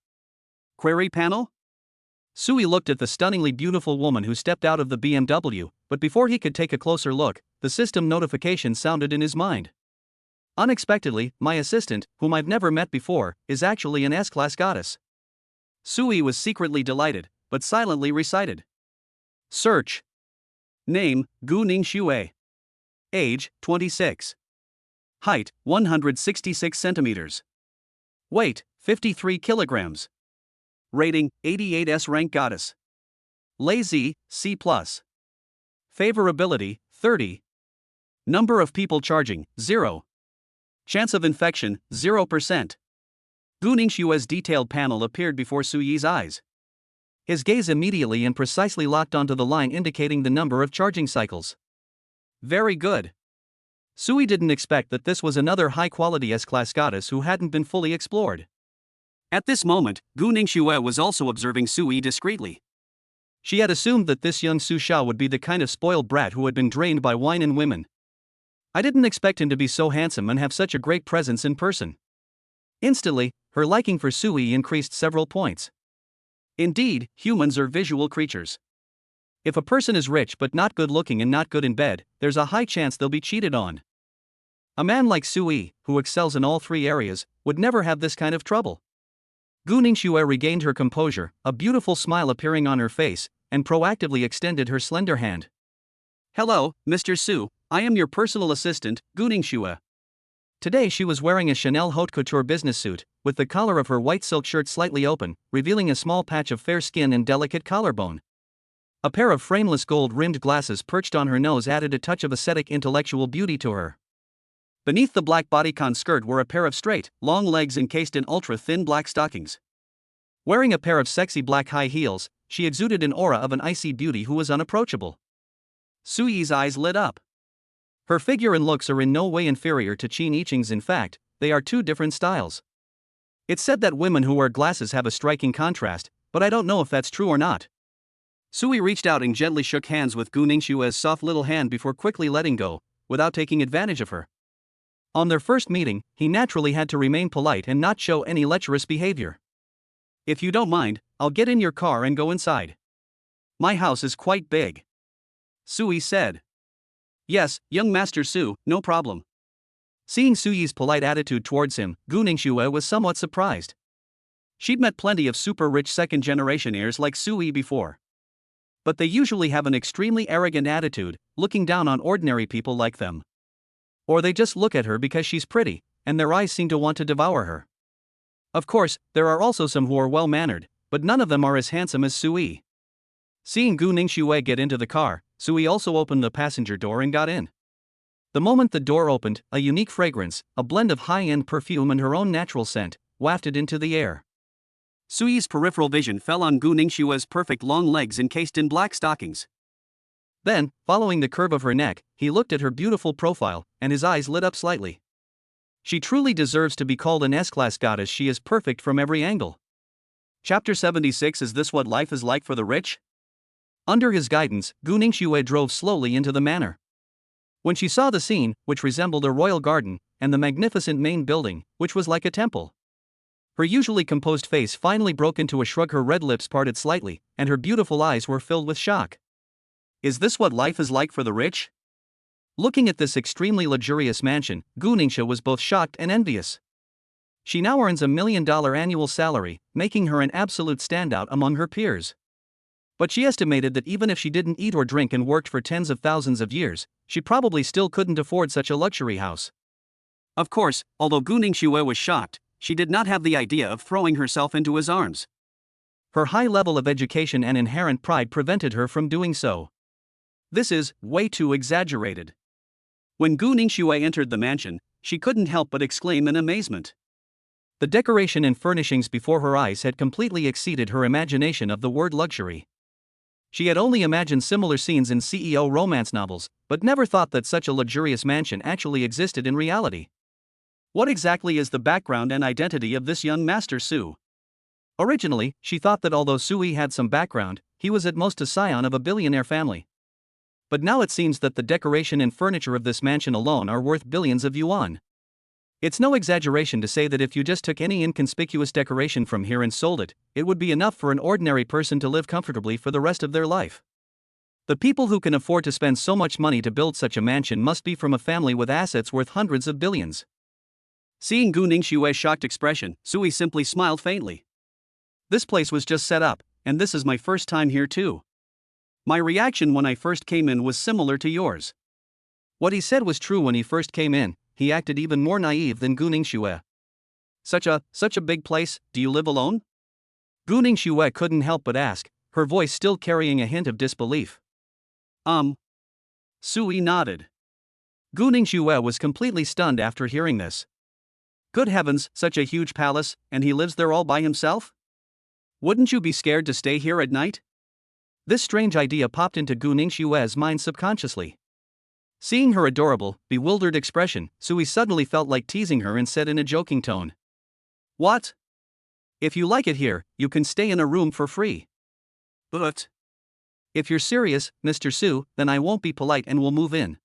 Query panel? Sui looked at the stunningly beautiful woman who stepped out of the BMW, but before he could take a closer look, the system notification sounded in his mind. Unexpectedly, my assistant, whom I've never met before, is actually an S-class goddess. Sui was secretly delighted, but silently recited. Search. Name, Gu Ningxue. Age, 26. Height, 166 centimeters. Weight, 53 kilograms. Rating, 88 S-rank goddess. Lazy, C+. Favorability, 30. Number of people charging, 0. Chance of infection, 0%. Gu Ningxue's detailed panel appeared before Sui's eyes. His gaze immediately and precisely locked onto the line indicating the number of charging cycles. very good. Sui didn't expect that this was another high-quality S-class goddess who hadn't been fully explored. At this moment, Gu Ningxue was also observing Sui discreetly. She had assumed that this young Su Xiao would be the kind of spoiled brat who had been drained by wine and women. I didn't expect him to be so handsome and have such a great presence in person. Instantly, her liking for Sui increased several points. Indeed, humans are visual creatures. If a person is rich but not good looking and not good in bed, there's a high chance they'll be cheated on. A man like Sui, who excels in all three areas, would never have this kind of trouble. Gu Ningxue regained her composure, a beautiful smile appearing on her face, and proactively extended her slender hand. Hello, Mr. Su, I am your personal assistant, Gu Ningxue. Today she was wearing a Chanel haute couture business suit, with the collar of her white silk shirt slightly open, revealing a small patch of fair skin and delicate collarbone. A pair of frameless gold-rimmed glasses perched on her nose added a touch of ascetic intellectual beauty to her. Beneath the black bodycon skirt were a pair of straight, long legs encased in ultra-thin black stockings. Wearing a pair of sexy black high heels, she exuded an aura of an icy beauty who was unapproachable. Sui's eyes lit up. Her figure and looks are in no way inferior to Qin Yiqing's. In fact, they are two different styles. It's said that women who wear glasses have a striking contrast, but I don't know if that's true or not. Sui reached out and gently shook hands with Gu Ningxue's soft little hand before quickly letting go, without taking advantage of her. On their first meeting, he naturally had to remain polite and not show any lecherous behavior. If you don't mind, I'll get in your car and go inside. My house is quite big. Sui said. Yes, young Master Su, no problem. Seeing Sui's polite attitude towards him, Gu Ningxue was somewhat surprised. She'd met plenty of super-rich second-generation heirs like Sui before. But they usually have an extremely arrogant attitude, looking down on ordinary people like them. Or they just look at her because she's pretty, and their eyes seem to want to devour her. Of course, there are also some who are well-mannered, but none of them are as handsome as Sui. Seeing Gu Ningxue get into the car, Sui also opened the passenger door and got in. The moment the door opened, a unique fragrance, a blend of high-end perfume and her own natural scent, wafted into the air. Sui's peripheral vision fell on Gu Ningxue's perfect long legs encased in black stockings. Then, following the curve of her neck, he looked at her beautiful profile, and his eyes lit up slightly. She truly deserves to be called an S-class goddess. She is perfect from every angle. Chapter 76. Is this what life is like for the rich? Under his guidance, Gu Ningxue drove slowly into the manor. When she saw the scene, which resembled a royal garden, and the magnificent main building, which was like a temple, her usually composed face finally broke into a shrug. Her red lips parted slightly, and her beautiful eyes were filled with shock. Is this what life is like for the rich? Looking at this extremely luxurious mansion, Gu Ningxue was both shocked and envious. She now earns $1 million annual salary, making her an absolute standout among her peers. But she estimated that even if she didn't eat or drink and worked for tens of thousands of years, she probably still couldn't afford such a luxury house. Of course, although Gu Ningxue was shocked, she did not have the idea of throwing herself into his arms. Her high level of education and inherent pride prevented her from doing so. This is way too exaggerated. When Gu Ningxue entered the mansion, she couldn't help but exclaim in amazement. The decoration and furnishings before her eyes had completely exceeded her imagination of the word luxury. She had only imagined similar scenes in CEO romance novels, but never thought that such a luxurious mansion actually existed in reality. What exactly is the background and identity of this young Master Su? Originally, she thought that although Sui had some background, he was at most a scion of a billionaire family. But now it seems that the decoration and furniture of this mansion alone are worth billions of yuan. It's no exaggeration to say that if you just took any inconspicuous decoration from here and sold it, it would be enough for an ordinary person to live comfortably for the rest of their life. The people who can afford to spend so much money to build such a mansion must be from a family with assets worth hundreds of billions. Seeing Gu Ningxue's shocked expression, Sui simply smiled faintly. This place was just set up, and this is my first time here too. My reaction when I first came in was similar to yours. What he said was true. When he first came in, he acted even more naive than Gu Ningxue. Such a big place, do you live alone? Gu Ningxue couldn't help but ask, her voice still carrying a hint of disbelief. Sui nodded. Gu Ningxue was completely stunned after hearing this. Good heavens, such a huge palace, and he lives there all by himself? Wouldn't you be scared to stay here at night? This strange idea popped into Gu Ningxue's mind subconsciously. Seeing her adorable, bewildered expression, Sui suddenly felt like teasing her and said in a joking tone, "What? If you like it here, you can stay in a room for free." "But if you're serious, Mr. Su, then I won't be polite and will move in."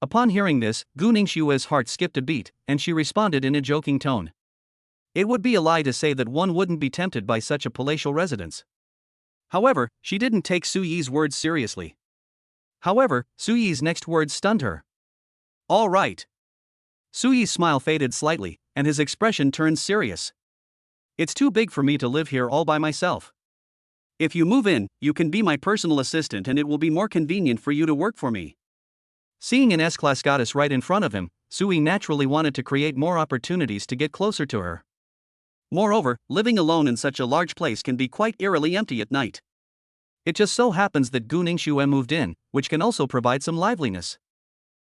Upon hearing this, Gu Ningxue's heart skipped a beat, and she responded in a joking tone. It would be a lie to say that one wouldn't be tempted by such a palatial residence. However, she didn't take Su Yi's words seriously. However, Su Yi's next words stunned her. "All right." Su Yi's smile faded slightly, and his expression turned serious. "It's too big for me to live here all by myself. If you move in, you can be my personal assistant and it will be more convenient for you to work for me." Seeing an S-class goddess right in front of him, Sui naturally wanted to create more opportunities to get closer to her. Moreover, living alone in such a large place can be quite eerily empty at night. It just so happens that Gu Ningxue moved in, which can also provide some liveliness.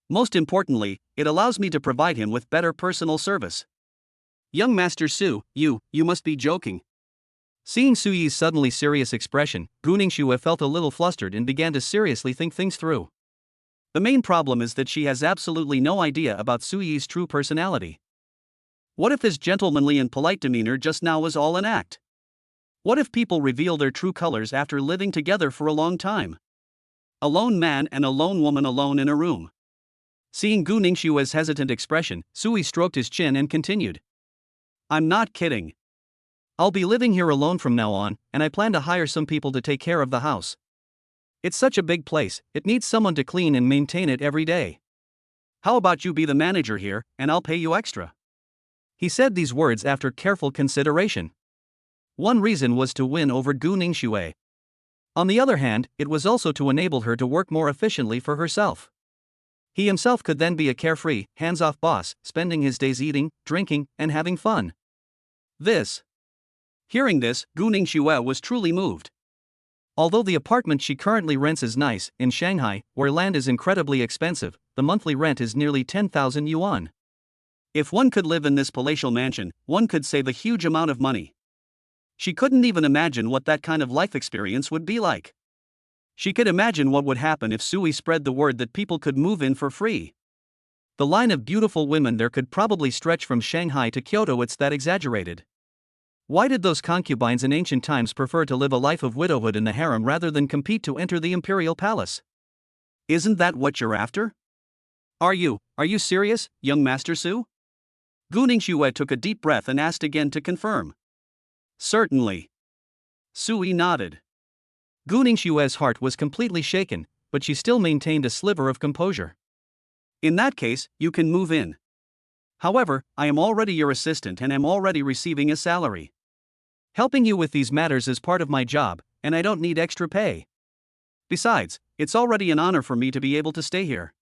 Most importantly, it allows me to provide him with better personal service. "Young Master Su, you must be joking." Seeing Su Yi's suddenly serious expression, Gu Ningxue felt a little flustered and began to seriously think things through. The main problem is that she has absolutely no idea about Su Yi's true personality. What if his gentlemanly and polite demeanor just now was all an act? What if people reveal their true colors after living together for a long time? A lone man and a lone woman alone in a room. Seeing Gu Ningxue's hesitant expression, Sui stroked his chin and continued. "I'm not kidding. I'll be living here alone from now on, and I plan to hire some people to take care of the house. It's such a big place, it needs someone to clean and maintain it every day. How about you be the manager here, and I'll pay you extra?" He said these words after careful consideration. One reason was to win over Gu Ningxue. On the other hand, it was also to enable her to work more efficiently for herself. He himself could then be a carefree, hands-off boss, spending his days eating, drinking, and having fun. Hearing this, Gu Ningxue was truly moved. Although the apartment she currently rents is nice, in Shanghai, where land is incredibly expensive, the monthly rent is nearly 10,000 yuan. If one could live in this palatial mansion, one could save a huge amount of money. She couldn't even imagine what that kind of life experience would be like. She could imagine what would happen if Sui spread the word that people could move in for free. The line of beautiful women there could probably stretch from Shanghai to Kyoto. It's that exaggerated. Why did those concubines in ancient times prefer to live a life of widowhood in the harem rather than compete to enter the imperial palace? Isn't that what you're after? Are you serious, young Master Su? Gu Ningxue took a deep breath and asked again to confirm. "Certainly." Sui nodded. Gu Ningxue's heart was completely shaken, but she still maintained a sliver of composure. "In that case, you can move in. However, I am already your assistant and am already receiving a salary. Helping you with these matters is part of my job, and I don't need extra pay. Besides, it's already an honor for me to be able to stay here."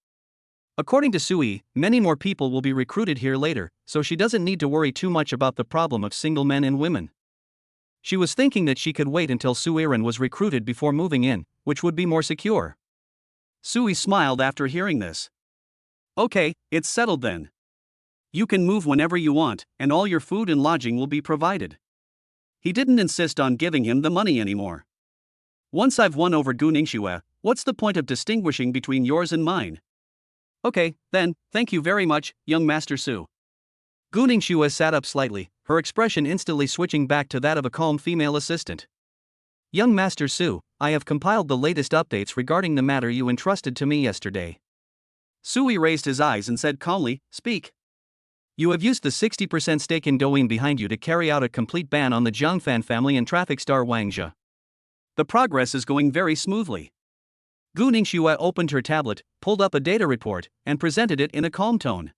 According to Sui, many more people will be recruited here later, so she doesn't need to worry too much about the problem of single men and women. She was thinking that she could wait until Suiren was recruited before moving in, which would be more secure. Sui smiled after hearing this. "Okay, it's settled then. You can move whenever you want, and all your food and lodging will be provided." He didn't insist on giving him the money anymore. "Once I've won over Gu Ningxue, what's the point of distinguishing between yours and mine? Okay, then, thank you very much, young Master Su." Gu Ningxue sat up slightly, her expression instantly switching back to that of a calm female assistant. "Young Master Su, I have compiled the latest updates regarding the matter you entrusted to me yesterday." Sui raised his eyes and said calmly, "Speak." "You have used the 60% stake in Douyin behind you to carry out a complete ban on the Jiangfan family and traffic star Wang Zhe. The progress is going very smoothly." Gu Ningxue opened her tablet, pulled up a data report, and presented it in a calm tone.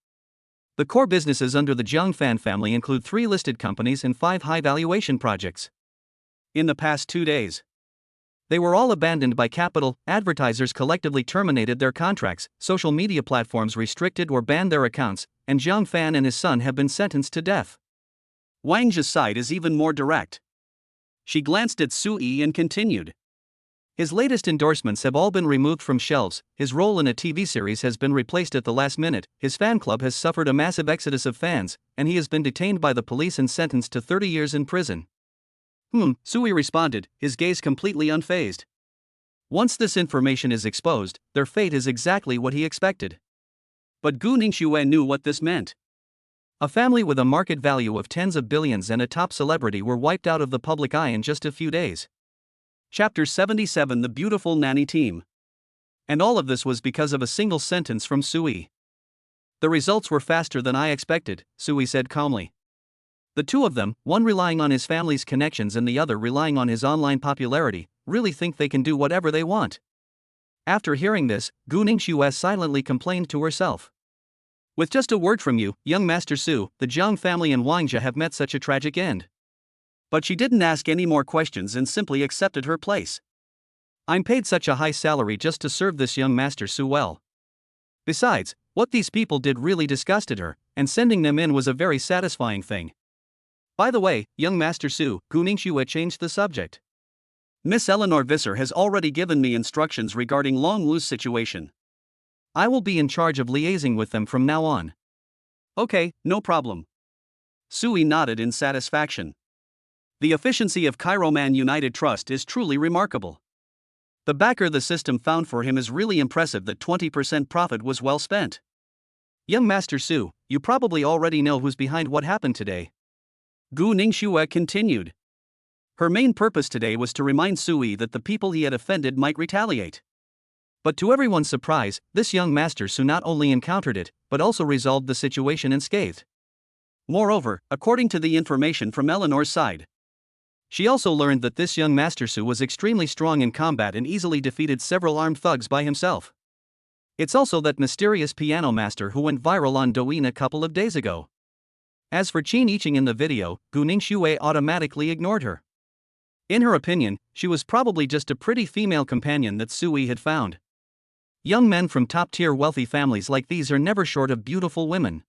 The core businesses under the Jiangfan family include 3 listed companies and 5 high-valuation projects. In the past 2 days, they were all abandoned by capital, advertisers collectively terminated their contracts, social media platforms restricted or banned their accounts, and Jiang Fan and his son have been sentenced to death. Wang Zhe's side is even more direct. She glanced at Sui and continued. His latest endorsements have all been removed from shelves, his role in a TV series has been replaced at the last minute, his fan club has suffered a massive exodus of fans, and he has been detained by the police and sentenced to 30 years in prison. Sui responded, his gaze completely unfazed. Once this information is exposed, their fate is exactly what he expected. But Gu Ningxue knew what this meant. A family with a market value of tens of billions and a top celebrity were wiped out of the public eye in just a few days. Chapter 77: The Beautiful Nanny Team. And all of this was because of a single sentence from Sui. The results were faster than I expected, Sui said calmly. The two of them, one relying on his family's connections and the other relying on his online popularity, really think they can do whatever they want. After hearing this, Gu Ningxue silently complained to herself. With just a word from you, young Master Su, the Jiang family and Wangjia have met such a tragic end. But she didn't ask any more questions and simply accepted her place. I'm paid such a high salary just to serve this young Master Su well. Besides, what these people did really disgusted her, and sending them in was a very satisfying thing. By the way, young Master Su, Gu Ningxue changed the subject. Miss Eleanor Visser has already given me instructions regarding Long Wu's situation. I will be in charge of liaising with them from now on. Okay, no problem. Sui nodded in satisfaction. The efficiency of Chiroman United Trust is truly remarkable. The backer the system found for him is really impressive. That 20% profit was well spent. Young Master Su, you probably already know who's behind what happened today. Gu Ningxue continued. Her main purpose today was to remind Sui that the people he had offended might retaliate. But to everyone's surprise, this young Master Su not only encountered it, but also resolved the situation unscathed. Moreover, according to the information from Eleanor's side, she also learned that this young Master Su was extremely strong in combat and easily defeated several armed thugs by himself. It's also that mysterious piano master who went viral on Douyin a couple of days ago. As for Qin Yiqing in the video, Gu Ningxue automatically ignored her. In her opinion, she was probably just a pretty female companion that Sui had found. Young men from top-tier wealthy families like these are never short of beautiful women.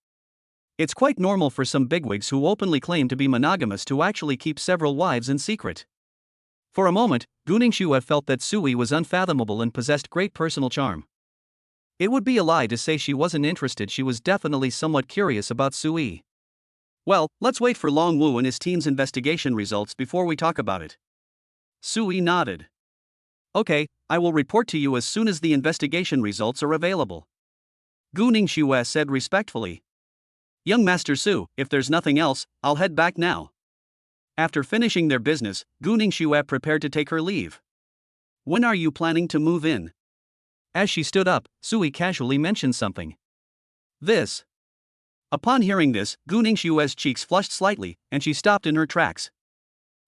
It's quite normal for some bigwigs who openly claim to be monogamous to actually keep several wives in secret. For a moment, Gu Ningxue felt that Sui was unfathomable and possessed great personal charm. It would be a lie to say she wasn't interested. She was definitely somewhat curious about Sui. Well, let's wait for Long Wu and his team's investigation results before we talk about it. Sui nodded. Okay, I will report to you as soon as the investigation results are available. Gu Ningxue said respectfully. Young Master Su, if there's nothing else, I'll head back now. After finishing their business, Gu Ningxue prepared to take her leave. When are you planning to move in? As she stood up, Sui casually mentioned something. This. Upon hearing this, Gu Ningxue's cheeks flushed slightly, and she stopped in her tracks.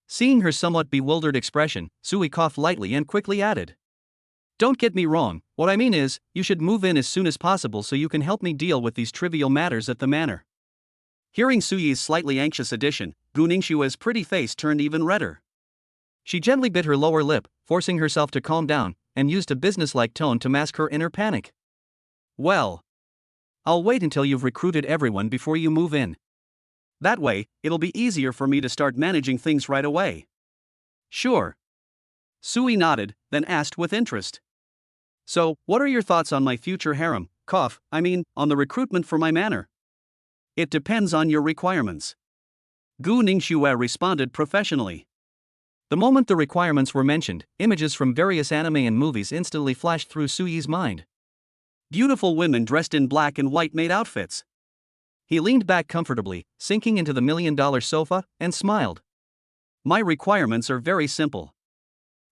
Seeing her somewhat bewildered expression, Sui coughed lightly and quickly added. Don't get me wrong, what I mean is, you should move in as soon as possible so you can help me deal with these trivial matters at the manor. Hearing Sui's slightly anxious addition, Gu Ningxue's pretty face turned even redder. She gently bit her lower lip, forcing herself to calm down, and used a businesslike tone to mask her inner panic. Well, I'll wait until you've recruited everyone before you move in. That way, it'll be easier for me to start managing things right away. Sure. Sui nodded, then asked with interest. So, what are your thoughts on my future harem, on the recruitment for my manor? It depends on your requirements. Gu Ningxue responded professionally. The moment the requirements were mentioned, images from various anime and movies instantly flashed through Sui's mind. Beautiful women dressed in black and white maid outfits. He leaned back comfortably, sinking into the $1,000,000 sofa, and smiled. My requirements are very simple.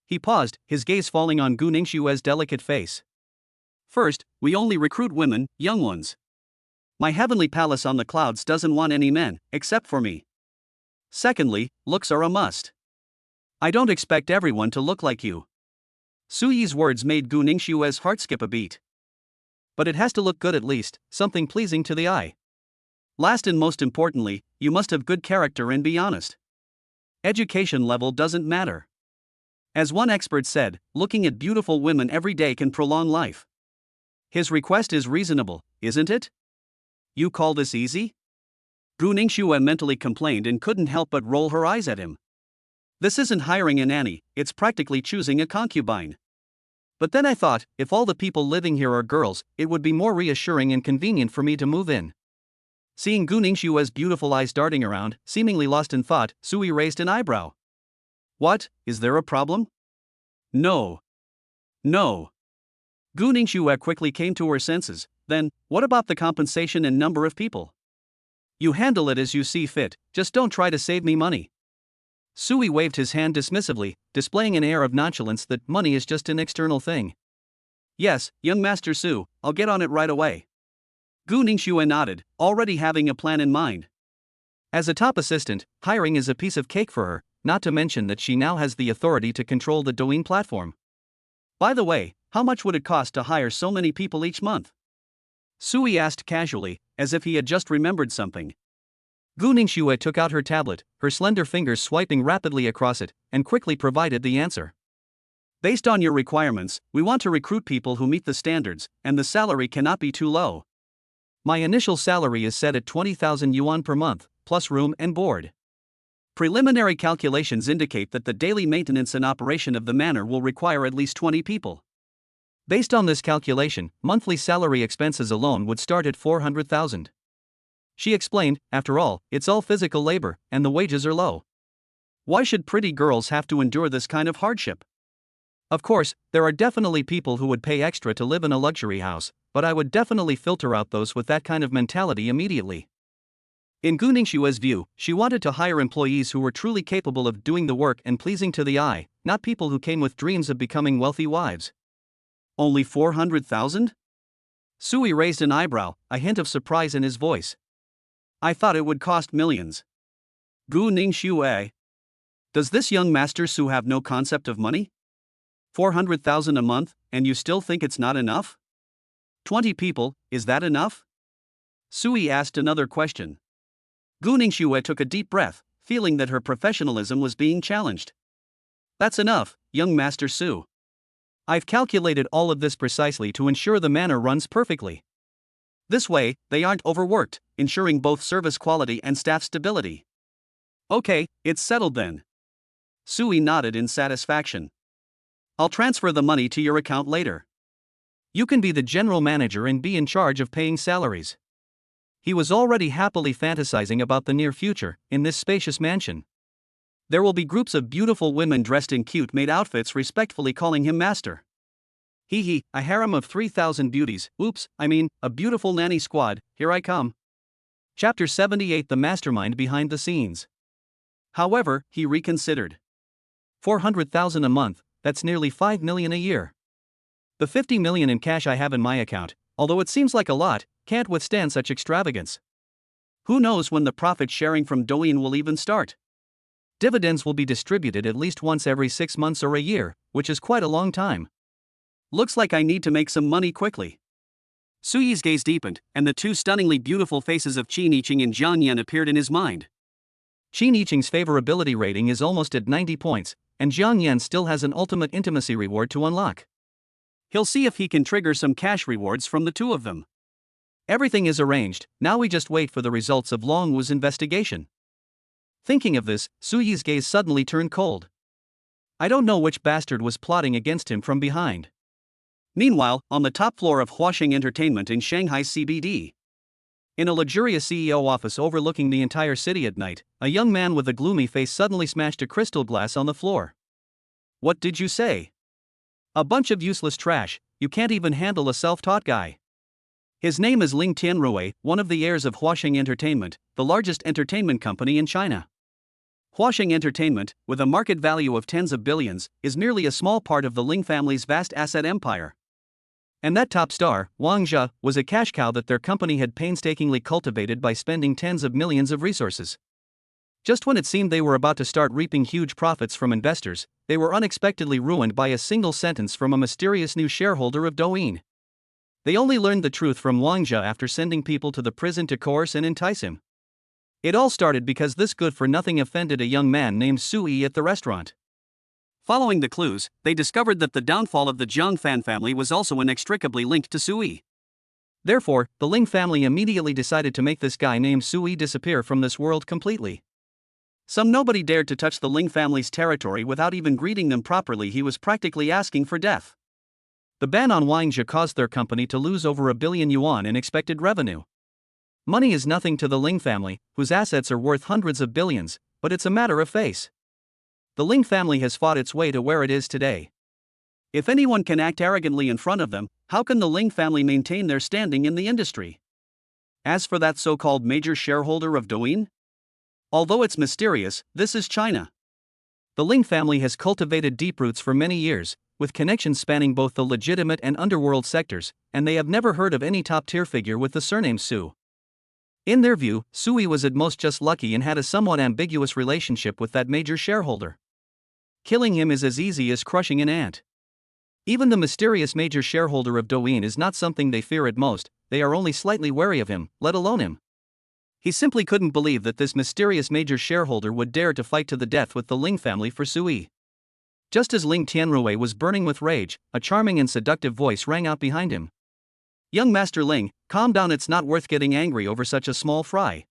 He paused, his gaze falling on Gu Ningxue's delicate face. First, we only recruit women, young ones. My heavenly palace on the clouds doesn't want any men, except for me. Secondly, looks are a must. I don't expect everyone to look like you. Sui's words made Gu Ningxue's heart skip a beat. But it has to look good at least, something pleasing to the eye. Last and most importantly, you must have good character and be honest. Education level doesn't matter. As one expert said, looking at beautiful women every day can prolong life. His request is reasonable, isn't it? You call this easy? Gu Ningxue mentally complained and couldn't help but roll her eyes at him. This isn't hiring a nanny, it's practically choosing a concubine. But then I thought, if all the people living here are girls, it would be more reassuring and convenient for me to move in. Seeing Gu Ningxue's beautiful eyes darting around, seemingly lost in thought, Sui raised an eyebrow. What, is there a problem? No. No. Gu Ningxue quickly came to her senses. Then, what about the compensation and number of people? You handle it as you see fit, just don't try to save me money. Sui waved his hand dismissively, displaying an air of nonchalance that money is just an external thing. Yes, young Master Su, I'll get on it right away. Gu Ningxue nodded, already having a plan in mind. As a top assistant, hiring is a piece of cake for her, not to mention that she now has the authority to control the Douyin platform. By the way, how much would it cost to hire so many people each month? Sui asked casually, as if he had just remembered something. Gu Ningxue took out her tablet, her slender fingers swiping rapidly across it, and quickly provided the answer. Based on your requirements, we want to recruit people who meet the standards, and the salary cannot be too low. My initial salary is set at 20,000 yuan per month, plus room and board. Preliminary calculations indicate that the daily maintenance and operation of the manor will require at least 20 people. Based on this calculation, monthly salary expenses alone would start at 400,000. She explained, after all, it's all physical labor, and the wages are low. Why should pretty girls have to endure this kind of hardship? Of course, there are definitely people who would pay extra to live in a luxury house, but I would definitely filter out those with that kind of mentality immediately. In Gu Ningxue's view, she wanted to hire employees who were truly capable of doing the work and pleasing to the eye, not people who came with dreams of becoming wealthy wives. Only 400,000? Sui raised an eyebrow, a hint of surprise in his voice. I thought it would cost millions. Gu Ningxue. Does this young Master Su have no concept of money? 400,000 a month, and you still think it's not enough? 20 people, is that enough? Sui asked another question. Gu Ningxue took a deep breath, feeling that her professionalism was being challenged. That's enough, young Master Su. I've calculated all of this precisely to ensure the manor runs perfectly. This way, they aren't overworked, ensuring both service quality and staff stability. Okay, it's settled then. Sui nodded in satisfaction. I'll transfer the money to your account later. You can be the general manager and be in charge of paying salaries. He was already happily fantasizing about the near future, in this spacious mansion. There will be groups of beautiful women dressed in cute maid outfits respectfully calling him master. Hee, a harem of 3,000 beauties, a beautiful nanny squad, here I come. Chapter 78 The Mastermind Behind the Scenes. However, he reconsidered. 400,000 a month, that's nearly 5 million a year. The 50 million in cash I have in my account, although it seems like a lot, can't withstand such extravagance. Who knows when the profit sharing from Douyin will even start? Dividends will be distributed at least once every 6 months or a year, which is quite a long time. Looks like I need to make some money quickly. Suyi's gaze deepened, and the two stunningly beautiful faces of Qin Yiqing and Jiang Yan appeared in his mind. Qin Yiqing's favorability rating is almost at 90 points, and Jiang Yan still has an ultimate intimacy reward to unlock. He'll see if he can trigger some cash rewards from the two of them. Everything is arranged, now we just wait for the results of Long Wu's investigation. Thinking of this, Suyi's gaze suddenly turned cold. I don't know which bastard was plotting against him from behind. Meanwhile, on the top floor of Huaxing Entertainment in Shanghai CBD. In a luxurious CEO office overlooking the entire city at night, a young man with a gloomy face suddenly smashed a crystal glass on the floor. What did you say? A bunch of useless trash, you can't even handle a self-taught guy. His name is Ling Tianrui, one of the heirs of Huaxing Entertainment, the largest entertainment company in China. Huaxing Entertainment, with a market value of tens of billions, is merely a small part of the Ling family's vast asset empire. And that top star, Wang Zhe, was a cash cow that their company had painstakingly cultivated by spending tens of millions of resources. Just when it seemed they were about to start reaping huge profits from investors, they were unexpectedly ruined by a single sentence from a mysterious new shareholder of Douyin. They only learned the truth from Wang Zhe after sending people to the prison to coerce and entice him. It all started because this good-for-nothing offended a young man named Sui at the restaurant. Following the clues, they discovered that the downfall of the Jiang Fan family was also inextricably linked to Sui. Therefore, the Ling family immediately decided to make this guy named Sui disappear from this world completely. Nobody dared to touch the Ling family's territory without even greeting them properly. He was practically asking for death. The ban on Wang Zhe caused their company to lose over 1 billion yuan in expected revenue. Money is nothing to the Ling family, whose assets are worth hundreds of billions, but it's a matter of face. The Ling family has fought its way to where it is today. If anyone can act arrogantly in front of them, how can the Ling family maintain their standing in the industry? As for that so-called major shareholder of Douyin, although it's mysterious, this is China. The Ling family has cultivated deep roots for many years, with connections spanning both the legitimate and underworld sectors, and they have never heard of any top-tier figure with the surname Su. In their view, Sui was at most just lucky and had a somewhat ambiguous relationship with that major shareholder. Killing him is as easy as crushing an ant. Even the mysterious major shareholder of Douyin is not something they fear at most, they are only slightly wary of him, let alone him. He simply couldn't believe that this mysterious major shareholder would dare to fight to the death with the Ling family for Sui. Just as Ling Tianrui was burning with rage, a charming and seductive voice rang out behind him. "Young Master Ling, calm down, it's not worth getting angry over such a small fry."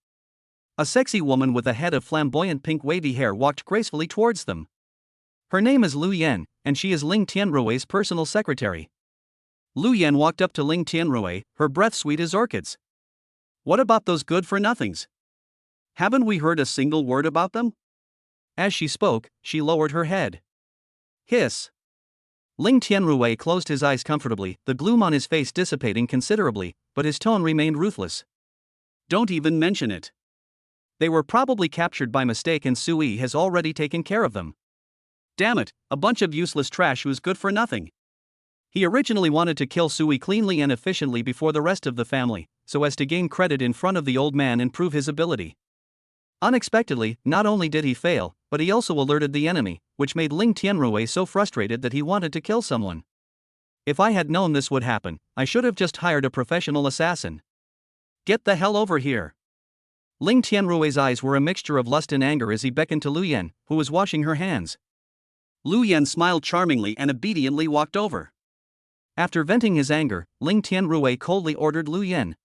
A sexy woman with a head of flamboyant pink wavy hair walked gracefully towards them. Her name is Lu Yan, and she is Ling Tianrui's personal secretary. Lu Yan walked up to Ling Tianrui, her breath sweet as orchids. "What about those good-for-nothings? Haven't we heard a single word about them?" As she spoke, she lowered her head. Hiss. Ling Tianrui closed his eyes comfortably, the gloom on his face dissipating considerably, but his tone remained ruthless. "Don't even mention it. They were probably captured by mistake and Sui has already taken care of them. Damn it, a bunch of useless trash who's good for nothing." He originally wanted to kill Sui cleanly and efficiently before the rest of the family, so as to gain credit in front of the old man and prove his ability. Unexpectedly, not only did he fail, but he also alerted the enemy, which made Ling Tianrui so frustrated that he wanted to kill someone. "If I had known this would happen, I should have just hired a professional assassin. Get the hell over here." Ling Tianrui's eyes were a mixture of lust and anger as he beckoned to Lu Yan, who was washing her hands. Lu Yan smiled charmingly and obediently walked over. After venting his anger, Ling Tianrui coldly ordered Lu Yan.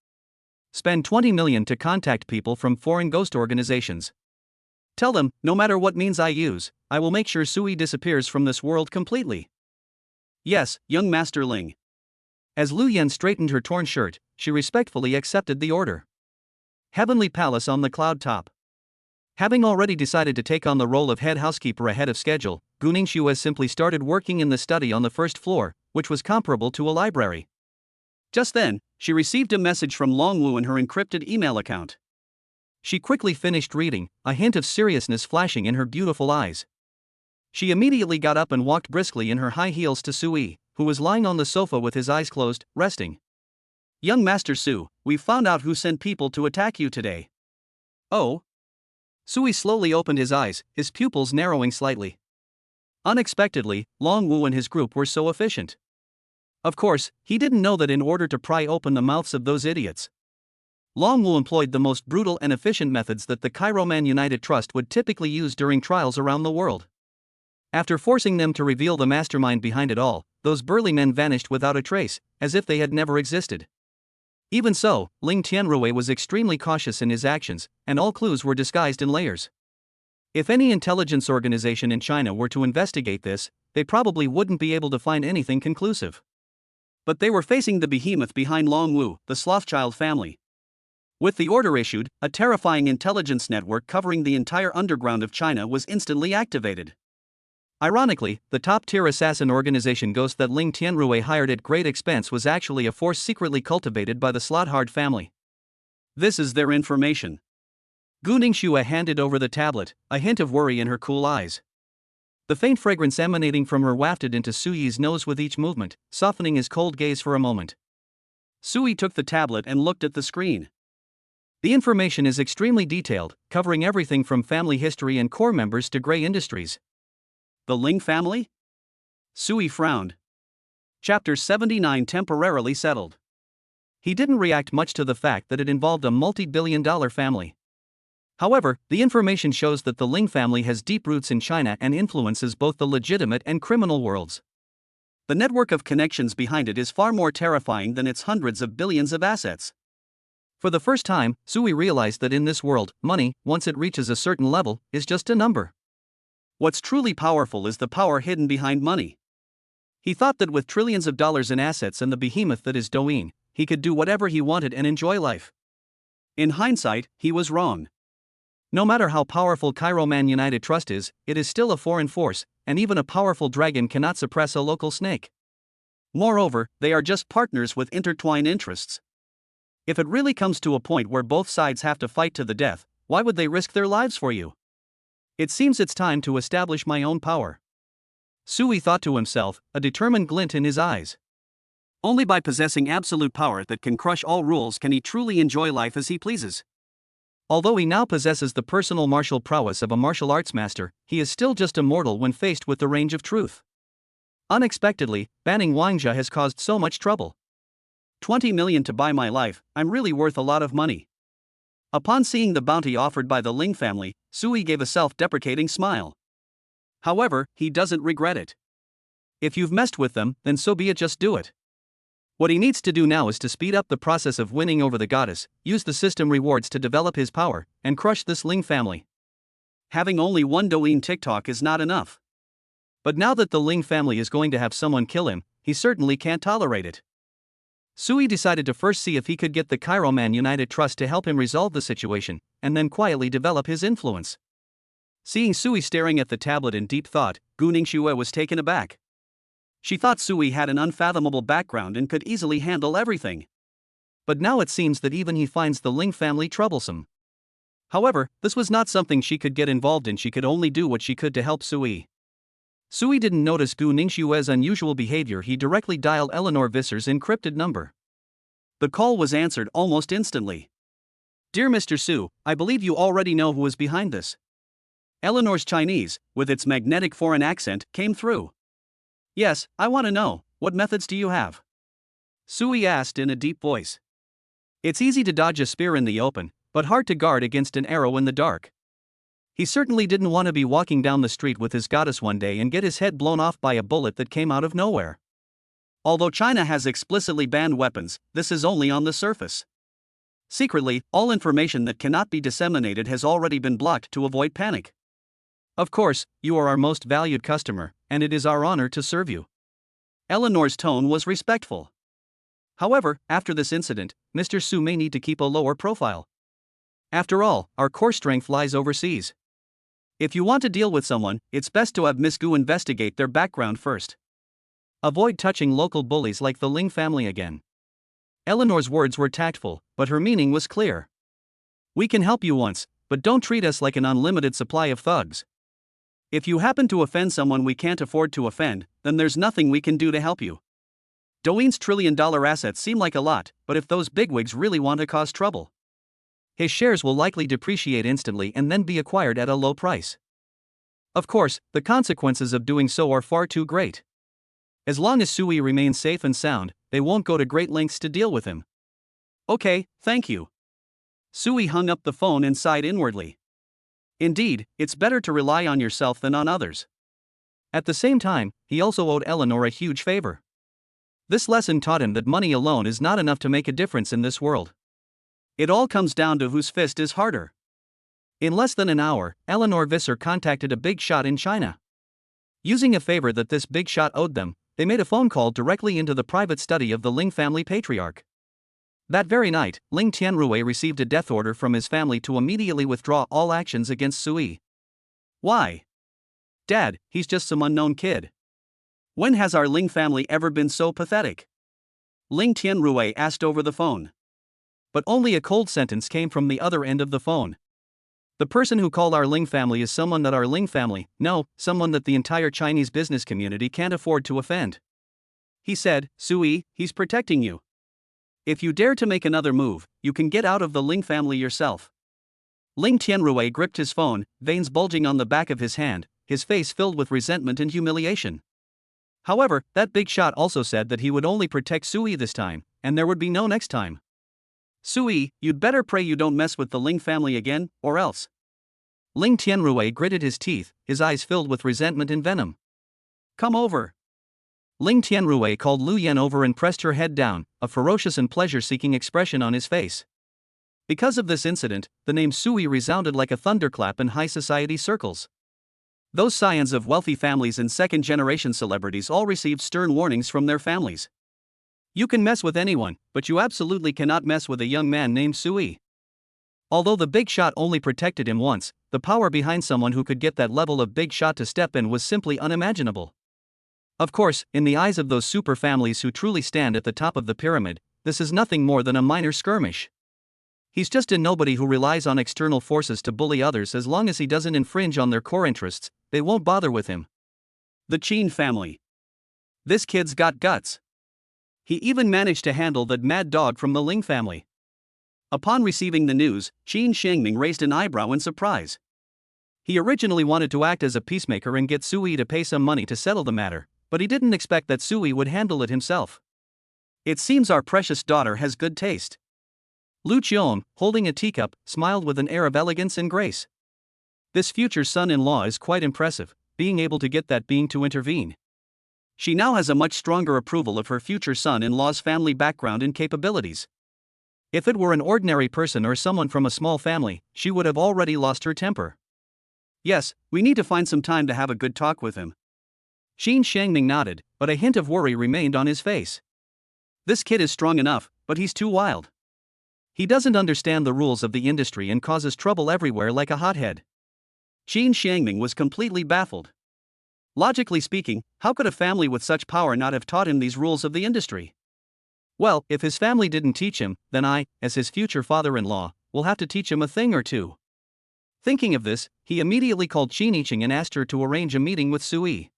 "Spend 20 million to contact people from foreign ghost organizations. Tell them, no matter what means I use, I will make sure Sui disappears from this world completely." "Yes, young Master Ling." As Lu Yan straightened her torn shirt, she respectfully accepted the order. Heavenly Palace on the cloud top. Having already decided to take on the role of head housekeeper ahead of schedule, Gu Ningxue has simply started working in the study on the first floor, which was comparable to a library. Just then, she received a message from Longwu in her encrypted email account. She quickly finished reading, a hint of seriousness flashing in her beautiful eyes. She immediately got up and walked briskly in her high heels to Sui, who was lying on the sofa with his eyes closed, resting. "Young Master Su, we've found out who sent people to attack you today." "Oh?" Sui slowly opened his eyes, his pupils narrowing slightly. Unexpectedly, Longwu and his group were so efficient. Of course, he didn't know that in order to pry open the mouths of those idiots, Longwu employed the most brutal and efficient methods that the Kairoman United Trust would typically use during trials around the world. After forcing them to reveal the mastermind behind it all, those burly men vanished without a trace, as if they had never existed. Even so, Ling Tianrui was extremely cautious in his actions, and all clues were disguised in layers. If any intelligence organization in China were to investigate this, they probably wouldn't be able to find anything conclusive. But they were facing the behemoth behind Longwu, the Slothchild family. With the order issued, a terrifying intelligence network covering the entire underground of China was instantly activated. Ironically, the top-tier assassin organization Ghost that Ling Tianrui hired at great expense was actually a force secretly cultivated by the Slothhard family. This is their information. Gu Ningxue handed over the tablet, a hint of worry in her cool eyes. The faint fragrance emanating from her wafted into Sui's nose with each movement, softening his cold gaze for a moment. Sui took the tablet and looked at the screen. The information is extremely detailed, covering everything from family history and core members to Grey Industries. The Ling family? Sui frowned. Chapter 79 temporarily settled. He didn't react much to the fact that it involved a multi-billion-dollar family. However, the information shows that the Ling family has deep roots in China and influences both the legitimate and criminal worlds. The network of connections behind it is far more terrifying than its hundreds of billions of assets. For the first time, Sui realized that in this world, money, once it reaches a certain level, is just a number. What's truly powerful is the power hidden behind money. He thought that with trillions of dollars in assets and the behemoth that is Douyin, he could do whatever he wanted and enjoy life. In hindsight, he was wrong. No matter how powerful Chiroman United Trust is, it is still a foreign force, and even a powerful dragon cannot suppress a local snake. Moreover, they are just partners with intertwined interests. If it really comes to a point where both sides have to fight to the death, why would they risk their lives for you? It seems it's time to establish my own power. Sui thought to himself, a determined glint in his eyes. Only by possessing absolute power that can crush all rules can he truly enjoy life as he pleases. Although he now possesses the personal martial prowess of a martial arts master, he is still just a mortal when faced with the range of truth. Unexpectedly, banning Wangjia has caused so much trouble. 20 million to buy my life, I'm really worth a lot of money. Upon seeing the bounty offered by the Ling family, Sui gave a self-deprecating smile. However, he doesn't regret it. If you've messed with them, then so be it, just do it. What he needs to do now is to speed up the process of winning over the goddess, use the system rewards to develop his power, and crush this Ling family. Having only one Douyin TikTok is not enough. But now that the Ling family is going to have someone kill him, he certainly can't tolerate it. Sui decided to first see if he could get the Chiroman United Trust to help him resolve the situation, and then quietly develop his influence. Seeing Sui staring at the tablet in deep thought, Gu Ningxue was taken aback. She thought Sui had an unfathomable background and could easily handle everything. But now it seems that even he finds the Ling family troublesome. However, this was not something she could get involved in, she could only do what she could to help Sui. Sui didn't notice Gu Ningxue's unusual behavior, he directly dialed Eleanor Visser's encrypted number. The call was answered almost instantly. Dear Mr. Su, I believe you already know who is behind this. Eleanor's Chinese, with its magnetic foreign accent, came through. Yes, I want to know, what methods do you have? Sui asked in a deep voice. It's easy to dodge a spear in the open, but hard to guard against an arrow in the dark. He certainly didn't want to be walking down the street with his goddess one day and get his head blown off by a bullet that came out of nowhere. Although China has explicitly banned weapons, this is only on the surface. Secretly, all information that cannot be disseminated has already been blocked to avoid panic. Of course, you are our most valued customer, and it is our honor to serve you. Eleanor's tone was respectful. However, after this incident, Mr. Su may need to keep a lower profile. After all, our core strength lies overseas. If you want to deal with someone, it's best to have Miss Gu investigate their background first. Avoid touching local bullies like the Ling family again. Eleanor's words were tactful, but her meaning was clear. We can help you once, but don't treat us like an unlimited supply of thugs. If you happen to offend someone we can't afford to offend, then there's nothing we can do to help you. Douyin's trillion-dollar assets seem like a lot, but if those bigwigs really want to cause trouble, his shares will likely depreciate instantly and then be acquired at a low price. Of course, the consequences of doing so are far too great. As long as Sui remains safe and sound, they won't go to great lengths to deal with him. Okay, thank you. Sui hung up the phone and sighed inwardly. Indeed, it's better to rely on yourself than on others. At the same time, he also owed Eleanor a huge favor. This lesson taught him that money alone is not enough to make a difference in this world. It all comes down to whose fist is harder. In less than an hour, Eleanor Visser contacted a big shot in China. Using a favor that this big shot owed them, they made a phone call directly into the private study of the Ling family patriarch. That very night, Ling Tianrui received a death order from his family to immediately withdraw all actions against Sui. Why? Dad, he's just some unknown kid. When has our Ling family ever been so pathetic? Ling Tianrui asked over the phone. But only a cold sentence came from the other end of the phone. The person who called our Ling family is someone that our Ling family, no, someone that the entire Chinese business community can't afford to offend. He said, Sui, he's protecting you. If you dare to make another move, you can get out of the Ling family yourself. Ling Tianrui gripped his phone, veins bulging on the back of his hand, his face filled with resentment and humiliation. However, that big shot also said that he would only protect Sui this time, and there would be no next time. Sui, you'd better pray you don't mess with the Ling family again, or else. Ling Tianrui gritted his teeth, his eyes filled with resentment and venom. Come over. Ling Tianrui called Lu Yan over and pressed her head down, a ferocious and pleasure-seeking expression on his face. Because of this incident, the name Sui resounded like a thunderclap in high society circles. Those scions of wealthy families and second-generation celebrities all received stern warnings from their families. You can mess with anyone, but you absolutely cannot mess with a young man named Sui. Although the big shot only protected him once, the power behind someone who could get that level of big shot to step in was simply unimaginable. Of course, in the eyes of those super families who truly stand at the top of the pyramid, this is nothing more than a minor skirmish. He's just a nobody who relies on external forces to bully others. As long as he doesn't infringe on their core interests, they won't bother with him. The Qin family. This kid's got guts. He even managed to handle that mad dog from the Ling family. Upon receiving the news, Qin Shangming raised an eyebrow in surprise. He originally wanted to act as a peacemaker and get Sui to pay some money to settle the matter, but he didn't expect that Sui would handle it himself. It seems our precious daughter has good taste. Lu Qian, holding a teacup, smiled with an air of elegance and grace. This future son-in-law is quite impressive, being able to get that being to intervene. She now has a much stronger approval of her future son-in-law's family background and capabilities. If it were an ordinary person or someone from a small family, she would have already lost her temper. Yes, we need to find some time to have a good talk with him. Qin Shangming nodded, but a hint of worry remained on his face. This kid is strong enough, but he's too wild. He doesn't understand the rules of the industry and causes trouble everywhere like a hothead. Qin Shangming was completely baffled. Logically speaking, how could a family with such power not have taught him these rules of the industry? Well, if his family didn't teach him, then I, as his future father-in-law, will have to teach him a thing or two. Thinking of this, he immediately called Qin Yiqing and asked her to arrange a meeting with Sui.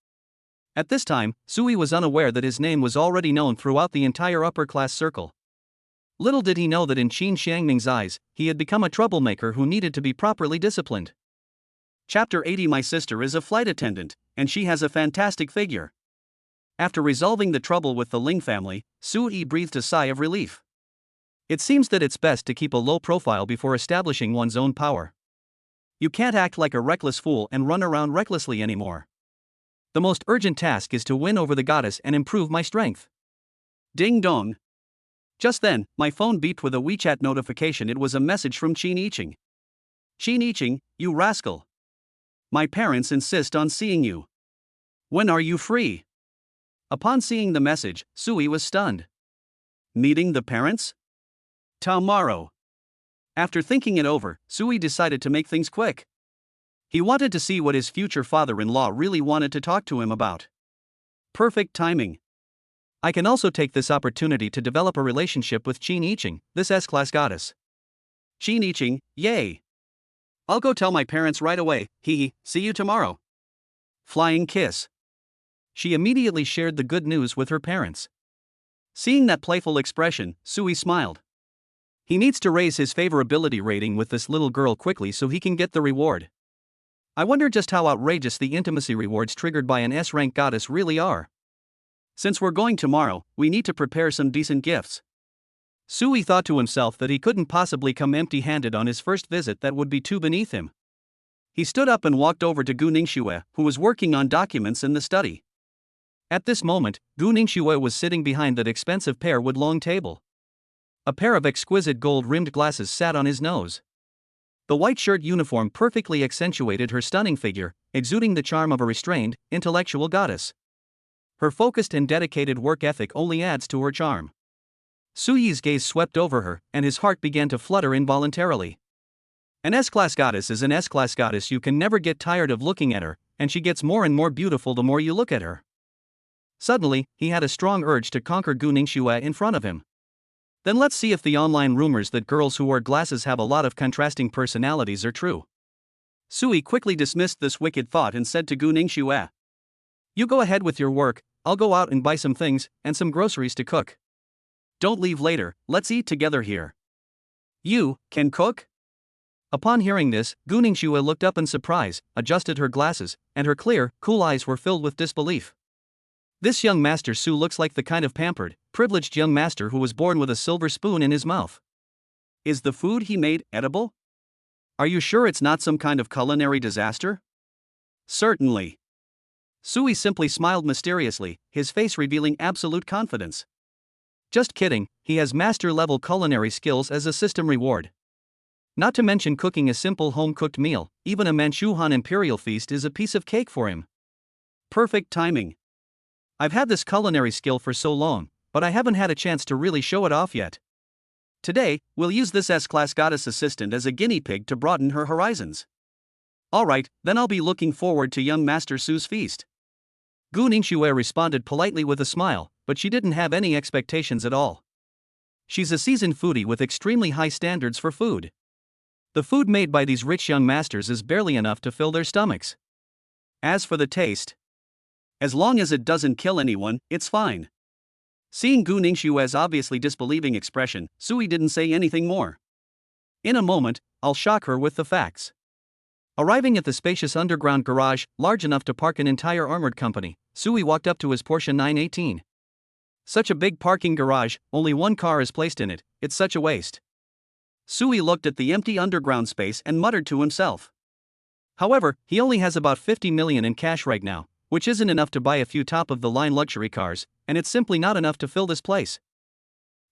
At this time, Sui was unaware that his name was already known throughout the entire upper-class circle. Little did he know that in Qin Shangming's eyes, he had become a troublemaker who needed to be properly disciplined. Chapter 80. My sister is a flight attendant, and she has a fantastic figure. After resolving the trouble with the Ling family, Sui breathed a sigh of relief. It seems that it's best to keep a low profile before establishing one's own power. You can't act like a reckless fool and run around recklessly anymore. The most urgent task is to win over the goddess and improve my strength. Ding dong. Just then, my phone beeped with a WeChat notification. It was a message from Qin Yiqing. Qin Yiqing, you rascal. My parents insist on seeing you. When are you free? Upon seeing the message, Sui was stunned. Meeting the parents? Tomorrow. After thinking it over, Sui decided to make things quick. He wanted to see what his future father-in-law really wanted to talk to him about. Perfect timing. I can also take this opportunity to develop a relationship with Qin Yiqing, this S-class goddess. Qin Yiqing, yay! I'll go tell my parents right away. See you tomorrow. Flying kiss. She immediately shared the good news with her parents. Seeing that playful expression, Sui smiled. He needs to raise his favorability rating with this little girl quickly so he can get the reward. I wonder just how outrageous the intimacy rewards triggered by an S-rank goddess really are. Since we're going tomorrow, we need to prepare some decent gifts. Sui thought to himself that he couldn't possibly come empty-handed on his first visit. That would be too beneath him. He stood up and walked over to Gu Ningxue, who was working on documents in the study. At this moment, Gu Ningxue was sitting behind that expensive pear-wood-long table. A pair of exquisite gold-rimmed glasses sat on his nose. The white shirt uniform perfectly accentuated her stunning figure, exuding the charm of a restrained, intellectual goddess. Her focused and dedicated work ethic only adds to her charm. Sui's gaze swept over her, and his heart began to flutter involuntarily. An S-class goddess is an S-class goddess. You can never get tired of looking at her, and she gets more and more beautiful the more you look at her. Suddenly, he had a strong urge to conquer Gu Ningxue in front of him. Then let's see if the online rumors that girls who wear glasses have a lot of contrasting personalities are true. Sui quickly dismissed this wicked thought and said to Gu Ningxue, "You go ahead with your work, I'll go out and buy some things, and some groceries to cook. Don't leave later, let's eat together here." "You can cook?" Upon hearing this, Gu Ningxue looked up in surprise, adjusted her glasses, and her clear, cool eyes were filled with disbelief. This young master Su looks like the kind of pampered, privileged young master who was born with a silver spoon in his mouth. Is the food he made edible? Are you sure it's not some kind of culinary disaster? Certainly. Sui simply smiled mysteriously, his face revealing absolute confidence. Just kidding, he has master-level culinary skills as a system reward. Not to mention cooking a simple home-cooked meal, even a Manchuhan imperial feast is a piece of cake for him. Perfect timing. I've had this culinary skill for so long, but I haven't had a chance to really show it off yet. Today, we'll use this S-Class goddess assistant as a guinea pig to broaden her horizons. Alright, then I'll be looking forward to young Master Su's feast. Gu Ningxue responded politely with a smile, but she didn't have any expectations at all. She's a seasoned foodie with extremely high standards for food. The food made by these rich young masters is barely enough to fill their stomachs. As for the taste, as long as it doesn't kill anyone, it's fine. Seeing Gu Ningxue's obviously disbelieving expression, Sui didn't say anything more. In a moment, I'll shock her with the facts. Arriving at the spacious underground garage, large enough to park an entire armored company, Sui walked up to his Porsche 918. Such a big parking garage, only one car is placed in it, it's such a waste. Sui looked at the empty underground space and muttered to himself. However, he only has about 50 million in cash right now, which isn't enough to buy a few top-of-the-line luxury cars, and it's simply not enough to fill this place.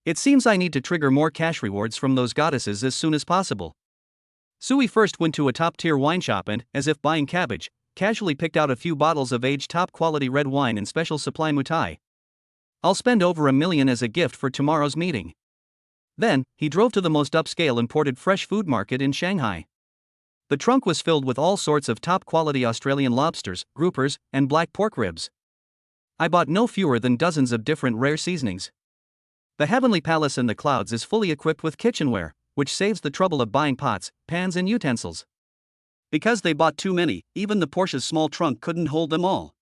It seems I need to trigger more cash rewards from those goddesses as soon as possible. Sui first went to a top-tier wine shop and, as if buying cabbage, casually picked out a few bottles of aged top-quality red wine in special supply mutai. I'll spend over 1 million as a gift for tomorrow's meeting. Then, he drove to the most upscale imported fresh food market in Shanghai. The trunk was filled with all sorts of top-quality Australian lobsters, groupers, and black pork ribs. I bought no fewer than dozens of different rare seasonings. The Heavenly Palace in the Clouds is fully equipped with kitchenware, which saves the trouble of buying pots, pans and utensils. Because they bought too many, even the Porsche's small trunk couldn't hold them all.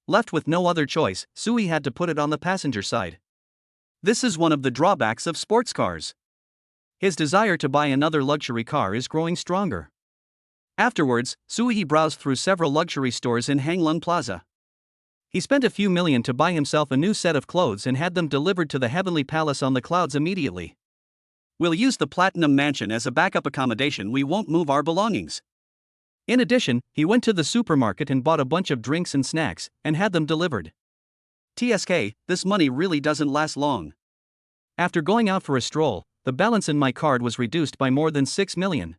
Left with no other choice, Sui had to put it on the passenger side. This is one of the drawbacks of sports cars. His desire to buy another luxury car is growing stronger. Afterwards, Sui browsed through several luxury stores in Hanglun Plaza. He spent a few million to buy himself a new set of clothes and had them delivered to the Heavenly Palace on the Clouds immediately. We'll use the Platinum Mansion as a backup accommodation, we won't move our belongings. In addition, he went to the supermarket and bought a bunch of drinks and snacks, and had them delivered. TSK, this money really doesn't last long. After going out for a stroll, the balance in my card was reduced by more than 6 million.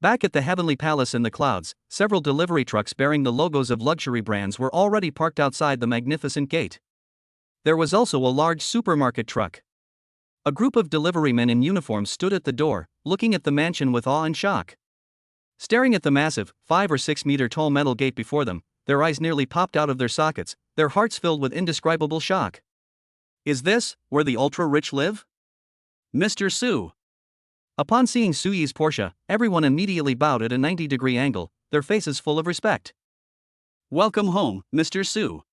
Back at the Heavenly Palace in the Clouds, several delivery trucks bearing the logos of luxury brands were already parked outside the magnificent gate. There was also a large supermarket truck. A group of deliverymen in uniforms stood at the door, looking at the mansion with awe and shock. Staring at the massive, 5 or 6 meter tall metal gate before them, their eyes nearly popped out of their sockets, their hearts filled with indescribable shock. Is this where the ultra-rich live? Mr. Su. Upon seeing Sui's Porsche, everyone immediately bowed at a 90-degree angle, their faces full of respect. Welcome home, Mr. Su.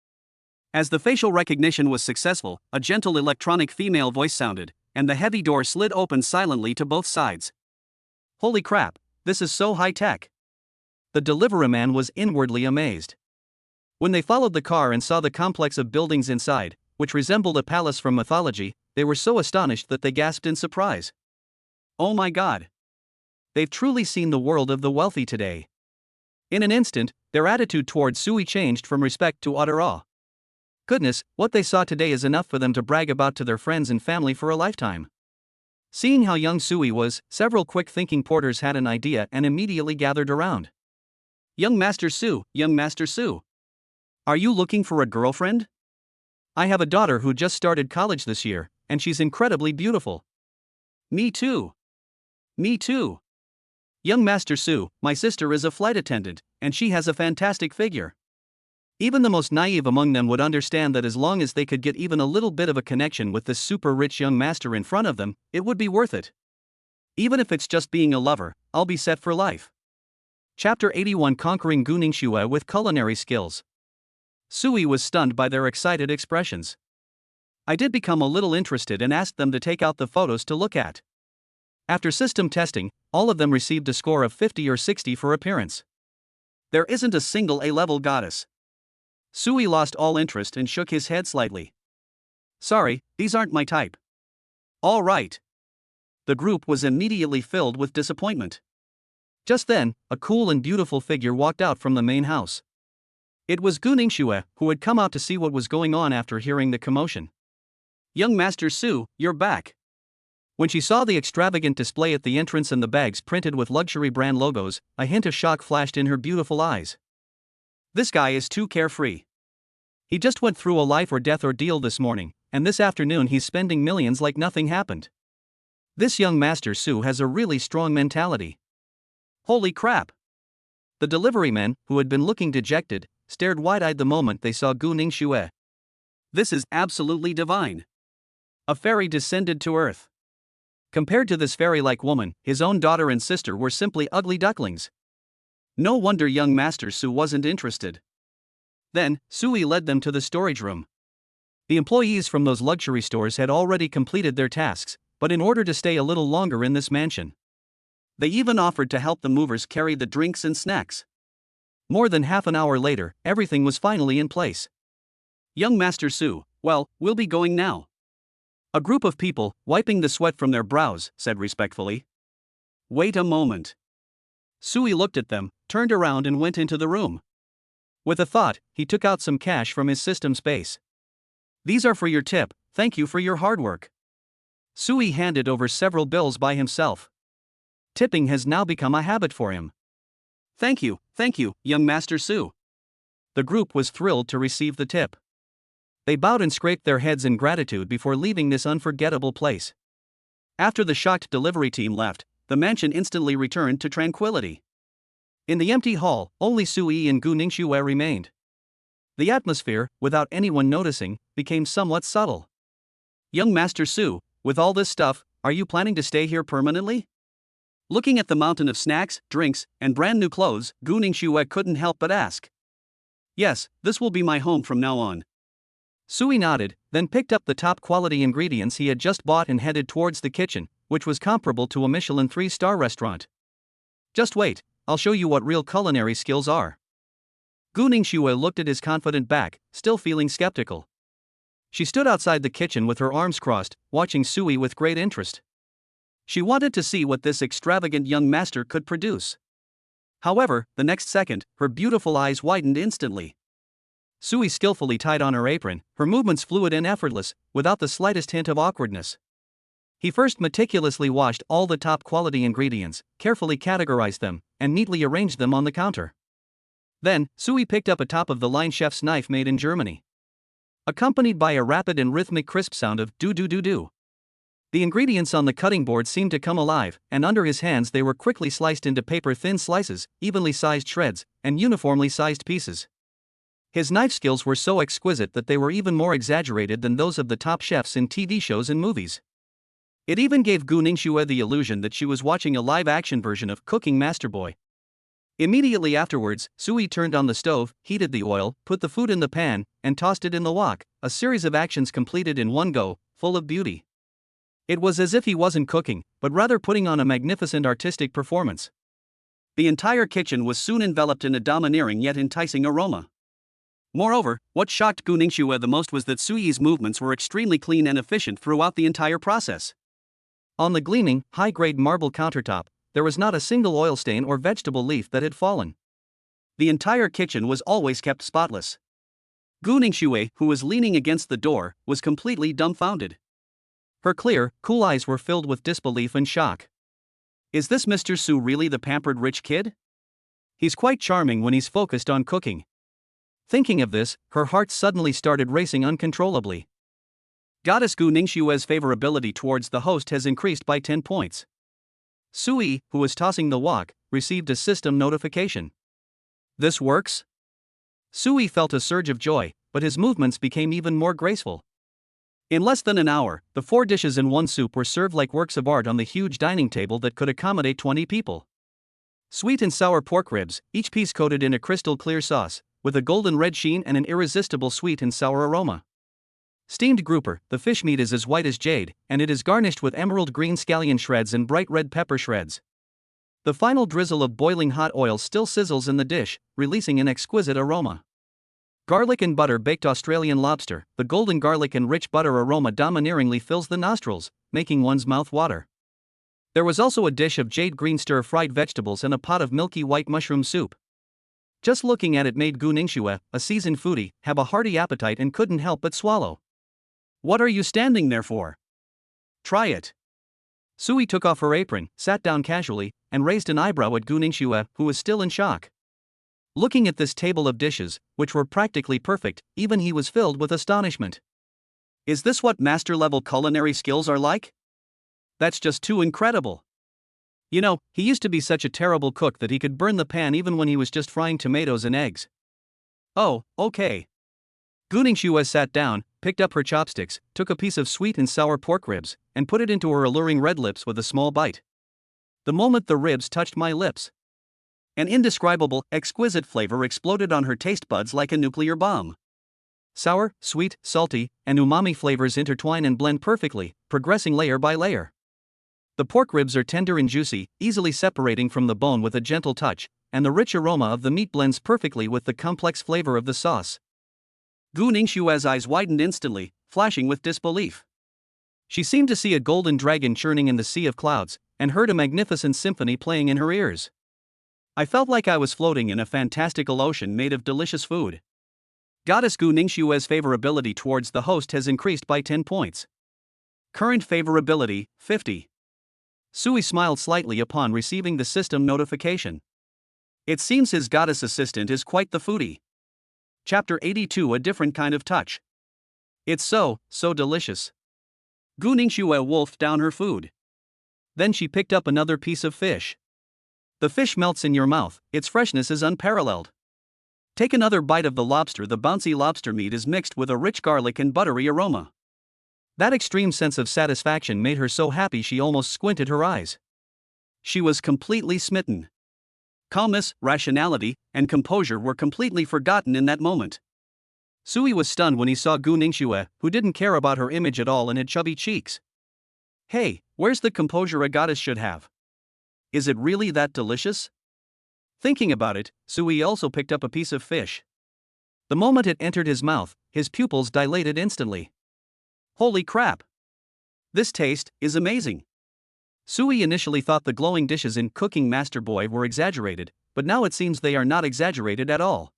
As the facial recognition was successful, a gentle electronic female voice sounded, and the heavy door slid open silently to both sides. Holy crap, this is so high-tech. The deliveryman was inwardly amazed. When they followed the car and saw the complex of buildings inside, which resembled a palace from mythology, they were so astonished that they gasped in surprise. Oh my god! They've truly seen the world of the wealthy today. In an instant, their attitude towards Sui changed from respect to utter awe. Goodness, what they saw today is enough for them to brag about to their friends and family for a lifetime. Seeing how young Sui was, several quick-thinking porters had an idea and immediately gathered around. Young Master Su, young Master Su. Are you looking for a girlfriend? I have a daughter who just started college this year, and she's incredibly beautiful. Me too. Me too. Young Master Su, my sister is a flight attendant, and she has a fantastic figure. Even the most naive among them would understand that as long as they could get even a little bit of a connection with this super rich young master in front of them, it would be worth it. Even if it's just being a lover, I'll be set for life. Chapter 81, Conquering Gu Ningxue with Culinary Skills. Sui was stunned by their excited expressions. I did become a little interested and asked them to take out the photos to look at. After system testing, all of them received a score of 50 or 60 for appearance. There isn't a single A-level goddess. Sui lost all interest and shook his head slightly. Sorry, these aren't my type. All right. The group was immediately filled with disappointment. Just then, a cool and beautiful figure walked out from the main house. It was Gu Ningxue, who had come out to see what was going on after hearing the commotion. Young Master Su, you're back. When she saw the extravagant display at the entrance and the bags printed with luxury brand logos, a hint of shock flashed in her beautiful eyes. This guy is too carefree. He just went through a life or death ordeal this morning, and this afternoon he's spending millions like nothing happened. This young Master Su has a really strong mentality. Holy crap! The delivery men, who had been looking dejected, stared wide-eyed the moment they saw Gu Ningxue. This is absolutely divine. A fairy descended to earth. Compared to this fairy-like woman, his own daughter and sister were simply ugly ducklings. No wonder young Master Su wasn't interested. Then, Sui led them to the storage room. The employees from those luxury stores had already completed their tasks, but in order to stay a little longer in this mansion, they even offered to help the movers carry the drinks and snacks. More than half an hour later, everything was finally in place. Young Master Su, well, we'll be going now. A group of people, wiping the sweat from their brows, said respectfully. Wait a moment. Sui looked at them, turned around and went into the room. With a thought, he took out some cash from his system space. These are for your tip, thank you for your hard work. Sui handed over several bills by himself. Tipping has now become a habit for him. Thank you, young Master Su. The group was thrilled to receive the tip. They bowed and scraped their heads in gratitude before leaving this unforgettable place. After the shocked delivery team left, the mansion instantly returned to tranquility. In the empty hall, only Sui and Gu Ningxue remained. The atmosphere, without anyone noticing, became somewhat subtle. Young Master Su, with all this stuff, are you planning to stay here permanently? Looking at the mountain of snacks, drinks, and brand new clothes, Gu Ningxue couldn't help but ask. Yes, this will be my home from now on. Sui nodded, then picked up the top quality ingredients he had just bought and headed towards the kitchen, which was comparable to a Michelin 3-star restaurant. Just wait, I'll show you what real culinary skills are. Gu Ningxue looked at his confident back, still feeling skeptical. She stood outside the kitchen with her arms crossed, watching Sui with great interest. She wanted to see what this extravagant young master could produce. However, the next second, her beautiful eyes widened instantly. Sui skillfully tied on her apron, her movements fluid and effortless, without the slightest hint of awkwardness. He first meticulously washed all the top-quality ingredients, carefully categorized them, and neatly arranged them on the counter. Then, Sui picked up a top-of-the-line chef's knife made in Germany, accompanied by a rapid and rhythmic crisp sound of do-do-do-do. The ingredients on the cutting board seemed to come alive, and under his hands they were quickly sliced into paper-thin slices, evenly sized shreds, and uniformly sized pieces. His knife skills were so exquisite that they were even more exaggerated than those of the top chefs in TV shows and movies. It even gave Gu Ningxue the illusion that she was watching a live-action version of Cooking Master Boy. Immediately afterwards, Sui turned on the stove, heated the oil, put the food in the pan, and tossed it in the wok, a series of actions completed in one go, full of beauty. It was as if he wasn't cooking, but rather putting on a magnificent artistic performance. The entire kitchen was soon enveloped in a domineering yet enticing aroma. Moreover, what shocked Gu Ningxue the most was that Sui's movements were extremely clean and efficient throughout the entire process. On the gleaming, high-grade marble countertop, there was not a single oil stain or vegetable leaf that had fallen. The entire kitchen was always kept spotless. Gu Ningxue, who was leaning against the door, was completely dumbfounded. Her clear, cool eyes were filled with disbelief and shock. Is this Mr. Su really the pampered rich kid? He's quite charming when he's focused on cooking. Thinking of this, her heart suddenly started racing uncontrollably. Goddess Gu Ningxue's favorability towards the host has increased by 10 points. Sui, who was tossing the wok, received a system notification. This works? Sui felt a surge of joy, but his movements became even more graceful. In less than an hour, the 4 dishes and 1 soup were served like works of art on the huge dining table that could accommodate 20 people. Sweet and sour pork ribs, each piece coated in a crystal clear sauce, with a golden red sheen and an irresistible sweet and sour aroma. Steamed grouper, the fish meat is as white as jade, and it is garnished with emerald green scallion shreds and bright red pepper shreds. The final drizzle of boiling hot oil still sizzles in the dish, releasing an exquisite aroma. Garlic and butter baked Australian lobster, the golden garlic and rich butter aroma domineeringly fills the nostrils, making one's mouth water. There was also a dish of jade green stir-fried vegetables and a pot of milky white mushroom soup. Just looking at it made Gu Ningxue, a seasoned foodie, have a hearty appetite and couldn't help but swallow. What are you standing there for? Try it. Sui took off her apron, sat down casually, and raised an eyebrow at Gu Ningxue, who was still in shock. Looking at this table of dishes, which were practically perfect, even he was filled with astonishment. Is this what master-level culinary skills are like? That's just too incredible. You know, he used to be such a terrible cook that he could burn the pan even when he was just frying tomatoes and eggs. Oh, okay. Gu Ningxue sat down, picked up her chopsticks, took a piece of sweet and sour pork ribs, and put it into her alluring red lips with a small bite. The moment the ribs touched my lips, an indescribable, exquisite flavor exploded on her taste buds like a nuclear bomb. Sour, sweet, salty, and umami flavors intertwine and blend perfectly, progressing layer by layer. The pork ribs are tender and juicy, easily separating from the bone with a gentle touch, and the rich aroma of the meat blends perfectly with the complex flavor of the sauce. Gu Ningxue's eyes widened instantly, flashing with disbelief. She seemed to see a golden dragon churning in the sea of clouds, and heard a magnificent symphony playing in her ears. I felt like I was floating in a fantastical ocean made of delicious food. Goddess Gu Ningxue's favorability towards the host has increased by 10 points. Current favorability, 50. Sui smiled slightly upon receiving the system notification. It seems his goddess assistant is quite the foodie. Chapter 82, a different kind of touch. It's so delicious. Gu Ningxue wolfed down her food. Then she picked up another piece of fish. The fish melts in your mouth, its freshness is unparalleled. Take another bite of the lobster. The bouncy lobster meat is mixed with a rich garlic and buttery aroma. That extreme sense of satisfaction made her so happy she almost squinted her eyes. She was completely smitten. Calmness, rationality, and composure were completely forgotten in that moment. Sui was stunned when he saw Gu Ningxue, who didn't care about her image at all and had chubby cheeks. Hey, where's the composure a goddess should have? Is it really that delicious? Thinking about it, Sui also picked up a piece of fish. The moment it entered his mouth, his pupils dilated instantly. Holy crap! This taste is amazing. Sui initially thought the glowing dishes in Cooking Master Boy were exaggerated, but now it seems they are not exaggerated at all.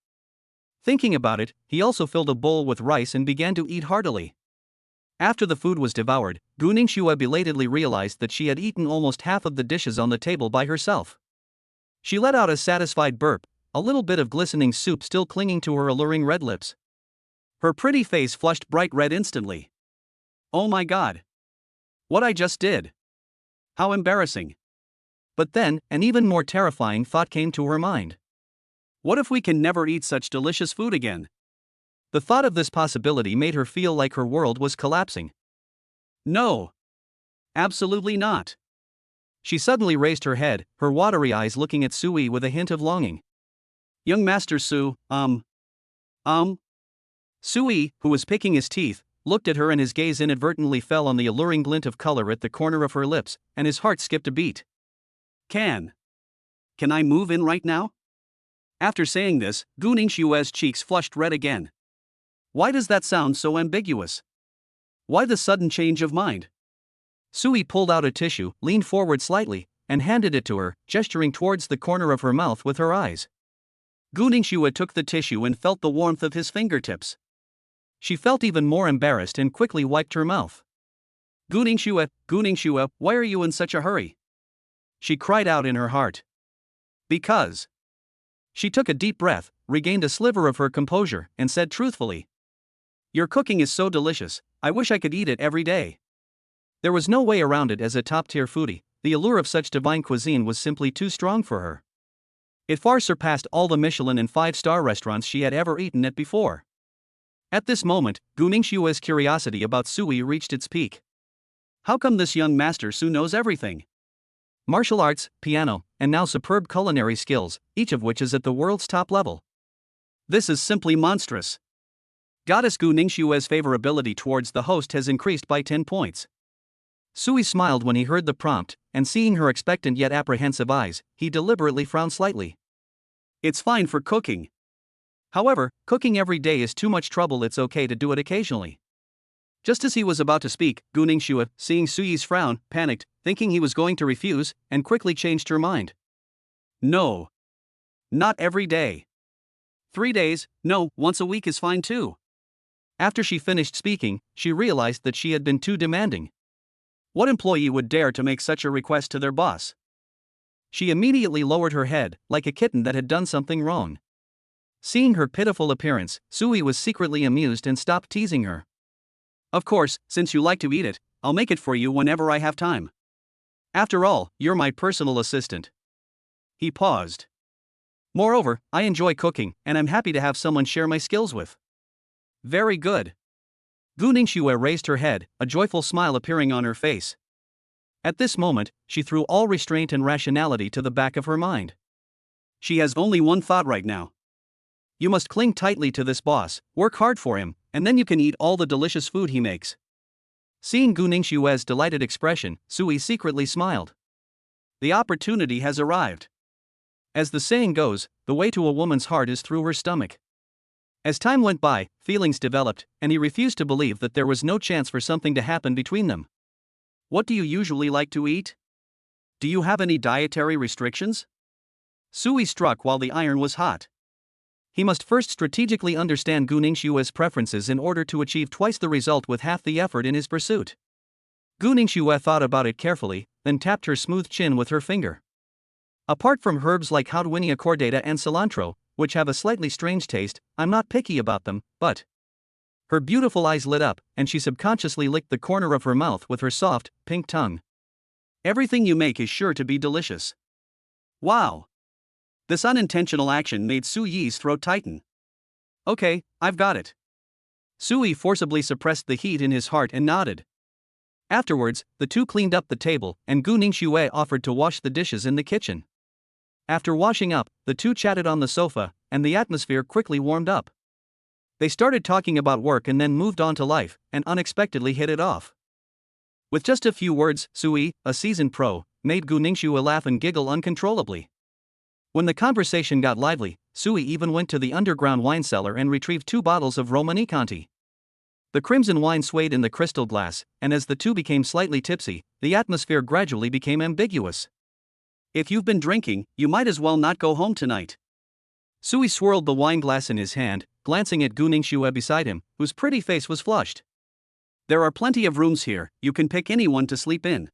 Thinking about it, he also filled a bowl with rice and began to eat heartily. After the food was devoured, Gu Ningxue belatedly realized that she had eaten almost half of the dishes on the table by herself. She let out a satisfied burp, a little bit of glistening soup still clinging to her alluring red lips. Her pretty face flushed bright red instantly. Oh my god! What I just did! How embarrassing! But then, an even more terrifying thought came to her mind. What if we can never eat such delicious food again? The thought of this possibility made her feel like her world was collapsing. No! Absolutely not! She suddenly raised her head, her watery eyes looking at Sui with a hint of longing. Young Master Su, Sui, who was picking his teeth, looked at her and his gaze inadvertently fell on the alluring glint of color at the corner of her lips, and his heart skipped a beat. Can I move in right now? After saying this, Gu Ningxue's cheeks flushed red again. Why does that sound so ambiguous? Why the sudden change of mind? Sui pulled out a tissue, leaned forward slightly, and handed it to her, gesturing towards the corner of her mouth with her eyes. Gu Ningxue took the tissue and felt the warmth of his fingertips. She felt even more embarrassed and quickly wiped her mouth. Gu Ningxue, why are you in such a hurry? She cried out in her heart. Because. She took a deep breath, regained a sliver of her composure, and said truthfully. Your cooking is so delicious, I wish I could eat it every day. There was no way around it. As a top-tier foodie, the allure of such divine cuisine was simply too strong for her. It far surpassed all the Michelin and 5-star restaurants she had ever eaten at before. At this moment, Gu Ningxue's curiosity about Sui reached its peak. How come this young Master Su knows everything? Martial arts, piano, and now superb culinary skills, each of which is at the world's top level. This is simply monstrous. Goddess Gu Ningxue's favorability towards the host has increased by 10 points. Sui smiled when he heard the prompt, and seeing her expectant yet apprehensive eyes, he deliberately frowned slightly. It's fine for cooking. However, cooking every day is too much trouble. It's okay to do it occasionally. Just as he was about to speak, Gu Ningxue, seeing Sui's frown, panicked, thinking he was going to refuse, and quickly changed her mind. No. Not every day. 3 days, no, once a week is fine too. After she finished speaking, she realized that she had been too demanding. What employee would dare to make such a request to their boss? She immediately lowered her head, like a kitten that had done something wrong. Seeing her pitiful appearance, Sui was secretly amused and stopped teasing her. Of course, since you like to eat it, I'll make it for you whenever I have time. After all, you're my personal assistant. He paused. Moreover, I enjoy cooking, and I'm happy to have someone share my skills with. Very good. Gu Ningxue raised her head, a joyful smile appearing on her face. At this moment, she threw all restraint and rationality to the back of her mind. She has only one thought right now. You must cling tightly to this boss, work hard for him, and then you can eat all the delicious food he makes. Seeing Gu Ningxue's delighted expression, Sui secretly smiled. The opportunity has arrived. As the saying goes, the way to a woman's heart is through her stomach. As time went by, feelings developed, and he refused to believe that there was no chance for something to happen between them. What do you usually like to eat? Do you have any dietary restrictions? Sui struck while the iron was hot. He must first strategically understand Gu Ningxue's preferences in order to achieve twice the result with half the effort in his pursuit. Gu Ningxue thought about it carefully, then tapped her smooth chin with her finger. Apart from herbs like Haudewinia cordata and cilantro, which have a slightly strange taste, I'm not picky about them, but... Her beautiful eyes lit up, and she subconsciously licked the corner of her mouth with her soft, pink tongue. Everything you make is sure to be delicious. Wow! This unintentional action made Su Yi's throat tighten. Okay, I've got it. Sui forcibly suppressed the heat in his heart and nodded. Afterwards, the two cleaned up the table, and Gu Ningxue offered to wash the dishes in the kitchen. After washing up, the two chatted on the sofa, and the atmosphere quickly warmed up. They started talking about work and then moved on to life, and unexpectedly hit it off. With just a few words, Sui, a seasoned pro, made Gu Ningxue laugh and giggle uncontrollably. When the conversation got lively, Sui even went to the underground wine cellar and retrieved 2 bottles of Romanée-Conti. The crimson wine swayed in the crystal glass, and as the two became slightly tipsy, the atmosphere gradually became ambiguous. If you've been drinking, you might as well not go home tonight. Sui swirled the wine glass in his hand, glancing at Gu Ningxue beside him, whose pretty face was flushed. There are plenty of rooms here, you can pick anyone to sleep in.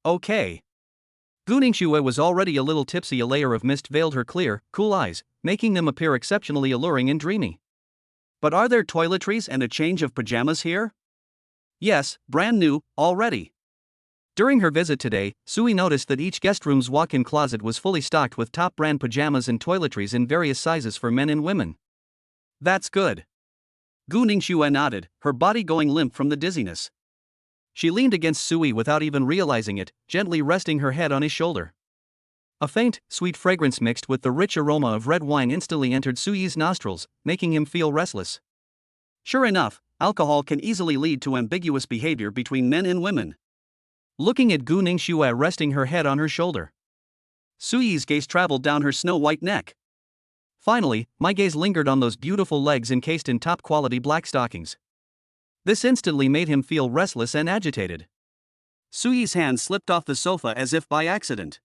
Okay. Gu Ningxue was already a little tipsy. A layer of mist veiled her clear, cool eyes, making them appear exceptionally alluring and dreamy. But are there toiletries and a change of pajamas here? Yes, brand new, already. During her visit today, Sui noticed that each guest room's walk-in closet was fully stocked with top-brand pajamas and toiletries in various sizes for men and women. That's good. Gu Ningxue nodded, her body going limp from the dizziness. She leaned against Sui without even realizing it, gently resting her head on his shoulder. A faint, sweet fragrance mixed with the rich aroma of red wine instantly entered Sui's nostrils, making him feel restless. Sure enough, alcohol can easily lead to ambiguous behavior between men and women. Looking at Gu Ningxue resting her head on her shoulder, Sui's gaze traveled down her snow-white neck. Finally, my gaze lingered on those beautiful legs encased in top-quality black stockings. This instantly made him feel restless and agitated. Sui's hand slipped off the sofa as if by accident.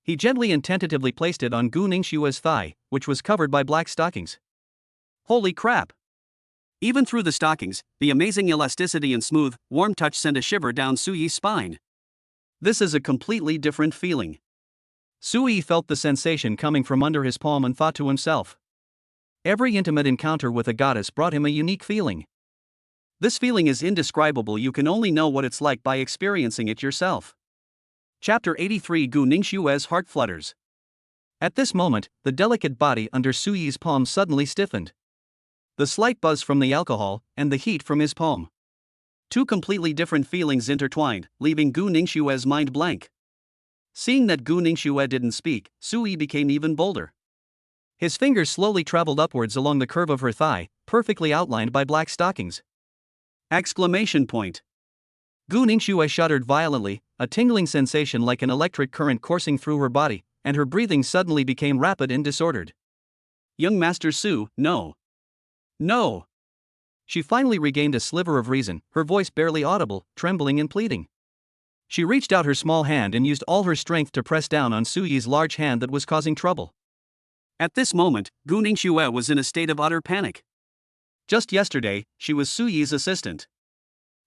He gently and tentatively placed it on Gu Ningxue's thigh, which was covered by black stockings. Holy crap! Even through the stockings, the amazing elasticity and smooth, warm touch sent a shiver down Sui's spine. This is a completely different feeling. Sui felt the sensation coming from under his palm and thought to himself. Every intimate encounter with a goddess brought him a unique feeling. This feeling is indescribable. You can only know what it's like by experiencing it yourself. Chapter 83. Gu Ningxue's heart flutters. At this moment, the delicate body under Sui's palm suddenly stiffened. The slight buzz from the alcohol, and the heat from his palm. 2 completely different feelings intertwined, leaving Gu Ningxue's mind blank. Seeing that Gu Ningxue didn't speak, Sui became even bolder. His fingers slowly traveled upwards along the curve of her thigh, perfectly outlined by black stockings. Exclamation point. Gu Ningxue shuddered violently, a tingling sensation like an electric current coursing through her body, and her breathing suddenly became rapid and disordered. Young Master Su, no. No! She finally regained a sliver of reason, her voice barely audible, trembling and pleading. She reached out her small hand and used all her strength to press down on Sui's large hand that was causing trouble. At this moment, Gu Ningxue was in a state of utter panic. Just yesterday, she was Sui's assistant.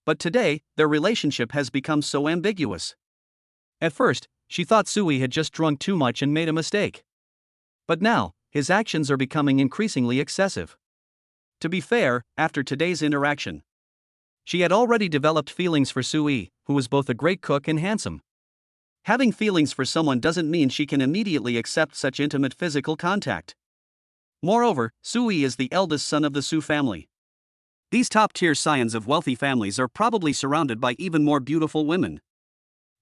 But today, their relationship has become so ambiguous. At first, she thought Sui had just drunk too much and made a mistake. But now, his actions are becoming increasingly excessive. To be fair, after today's interaction, she had already developed feelings for Sui, who was both a great cook and handsome. Having feelings for someone doesn't mean she can immediately accept such intimate physical contact. Moreover, Sui is the eldest son of the Su family. These top-tier scions of wealthy families are probably surrounded by even more beautiful women.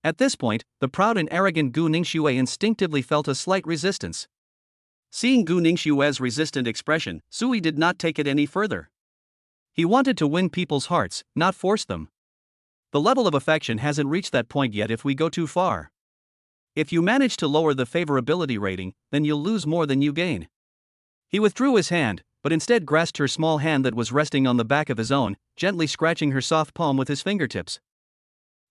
At this point, the proud and arrogant Gu Ningxue instinctively felt a slight resistance. Seeing Gu Ningxue's resistant expression, Sui did not take it any further. He wanted to win people's hearts, not force them. The level of affection hasn't reached that point yet if we go too far. If you manage to lower the favorability rating, then you'll lose more than you gain. He withdrew his hand, but instead grasped her small hand that was resting on the back of his own, gently scratching her soft palm with his fingertips.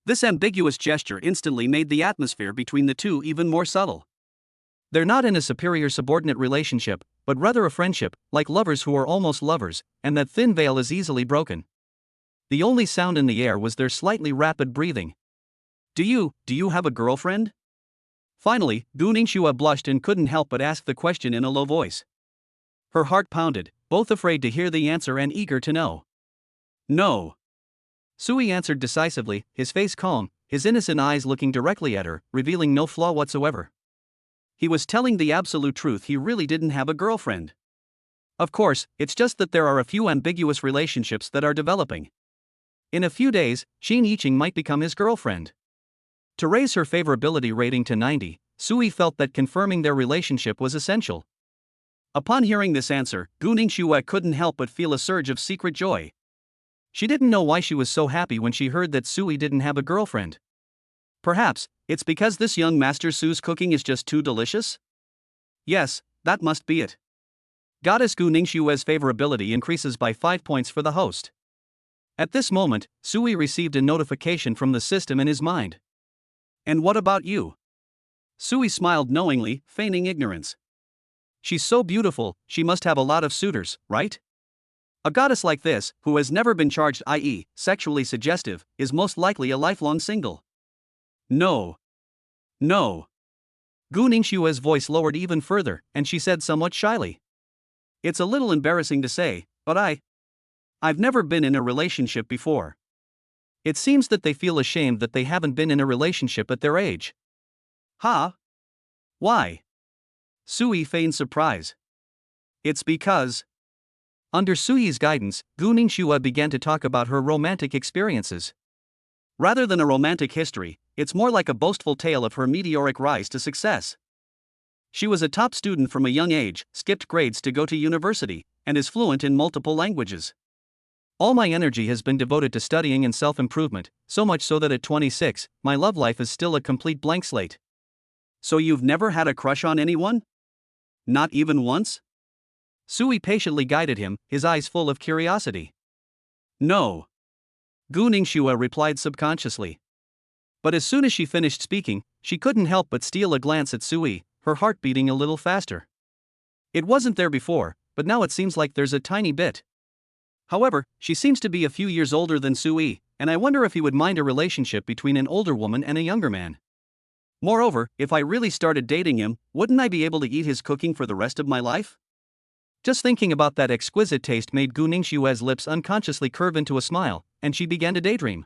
This ambiguous gesture instantly made the atmosphere between the two even more subtle. They're not in a superior-subordinate relationship, but rather a friendship, like lovers who are almost lovers, and that thin veil is easily broken. The only sound in the air was their slightly rapid breathing. Do you have a girlfriend? Finally, Gu Ningxue blushed and couldn't help but ask the question in a low voice. Her heart pounded, both afraid to hear the answer and eager to know. No. Sui answered decisively, his face calm, his innocent eyes looking directly at her, revealing no flaw whatsoever. He was telling the absolute truth, he really didn't have a girlfriend. Of course, it's just that there are a few ambiguous relationships that are developing. In a few days, Xin Yiqing might become his girlfriend. To raise her favorability rating to 90, Sui felt that confirming their relationship was essential. Upon hearing this answer, Gu Ningxue couldn't help but feel a surge of secret joy. She didn't know why she was so happy when she heard that Sui didn't have a girlfriend. Perhaps it's because this young Master Su's cooking is just too delicious? Yes, that must be it. Goddess Gu Ningxue's favorability increases by 5 points for the host. At this moment, Sui received a notification from the system in his mind. And what about you? Sui smiled knowingly, feigning ignorance. She's so beautiful, she must have a lot of suitors, right? A goddess like this, who has never been charged, i.e., sexually suggestive, is most likely a lifelong single. No. No. Gu Ningxue's voice lowered even further, and she said somewhat shyly. It's a little embarrassing to say, but I've never been in a relationship before. It seems that they feel ashamed that they haven't been in a relationship at their age. Huh? Why? Sui feigned surprise. It's because... Under Sui's guidance, Gu Ningxue began to talk about her romantic experiences. Rather than a romantic history, it's more like a boastful tale of her meteoric rise to success. She was a top student from a young age, skipped grades to go to university, and is fluent in multiple languages. All my energy has been devoted to studying and self-improvement, so much so that at 26, my love life is still a complete blank slate. So you've never had a crush on anyone? Not even once? Sui patiently guided him, his eyes full of curiosity. No. Gu Ningxue replied subconsciously. But as soon as she finished speaking, she couldn't help but steal a glance at Sui, her heart beating a little faster. It wasn't there before, but now it seems like there's a tiny bit. However, she seems to be a few years older than Sui, and I wonder if he would mind a relationship between an older woman and a younger man. Moreover, if I really started dating him, wouldn't I be able to eat his cooking for the rest of my life? Just thinking about that exquisite taste made Gu Ningxue's lips unconsciously curve into a smile, and she began to daydream.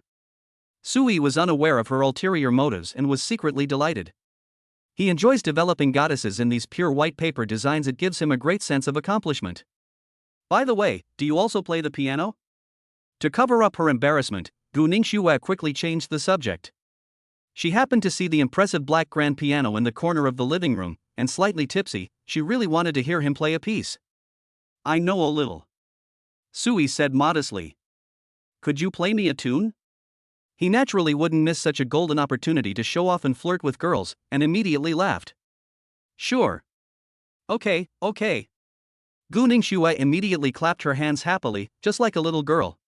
Sui was unaware of her ulterior motives and was secretly delighted. He enjoys developing goddesses in these pure white paper designs. It gives him a great sense of accomplishment. By the way, do you also play the piano? To cover up her embarrassment, Gu Ningxue quickly changed the subject. She happened to see the impressive black grand piano in the corner of the living room, and slightly tipsy, she really wanted to hear him play a piece. I know a little. Sui said modestly. Could you play me a tune? He naturally wouldn't miss such a golden opportunity to show off and flirt with girls, and immediately laughed. Sure. Okay. Gu Ningxue immediately clapped her hands happily, just like a little girl.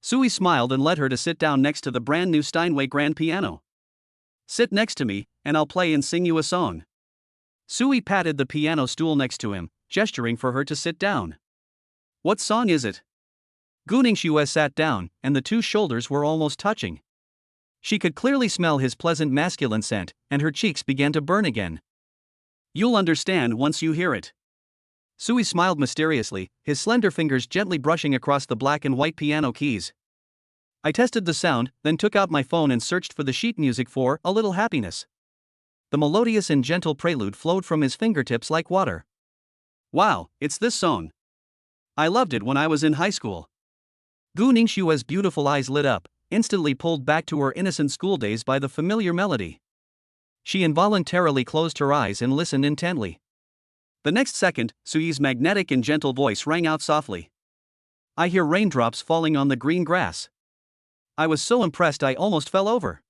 Sui smiled and led her to sit down next to the brand new Steinway grand piano. Sit next to me, and I'll play and sing you a song. Sui patted the piano stool next to him, gesturing for her to sit down. What song is it? Gu Ningxue sat down, and the two shoulders were almost touching. She could clearly smell his pleasant masculine scent, and her cheeks began to burn again. You'll understand once you hear it. Sui smiled mysteriously, his slender fingers gently brushing across the black and white piano keys. I tested the sound, then took out my phone and searched for the sheet music for A Little Happiness. The melodious and gentle prelude flowed from his fingertips like water. Wow, it's this song. I loved it when I was in high school. Gu Ningxue's beautiful eyes lit up, instantly pulled back to her innocent school days by the familiar melody. She involuntarily closed her eyes and listened intently. The next second, Suyi's magnetic and gentle voice rang out softly. I hear raindrops falling on the green grass. I was so impressed I almost fell over.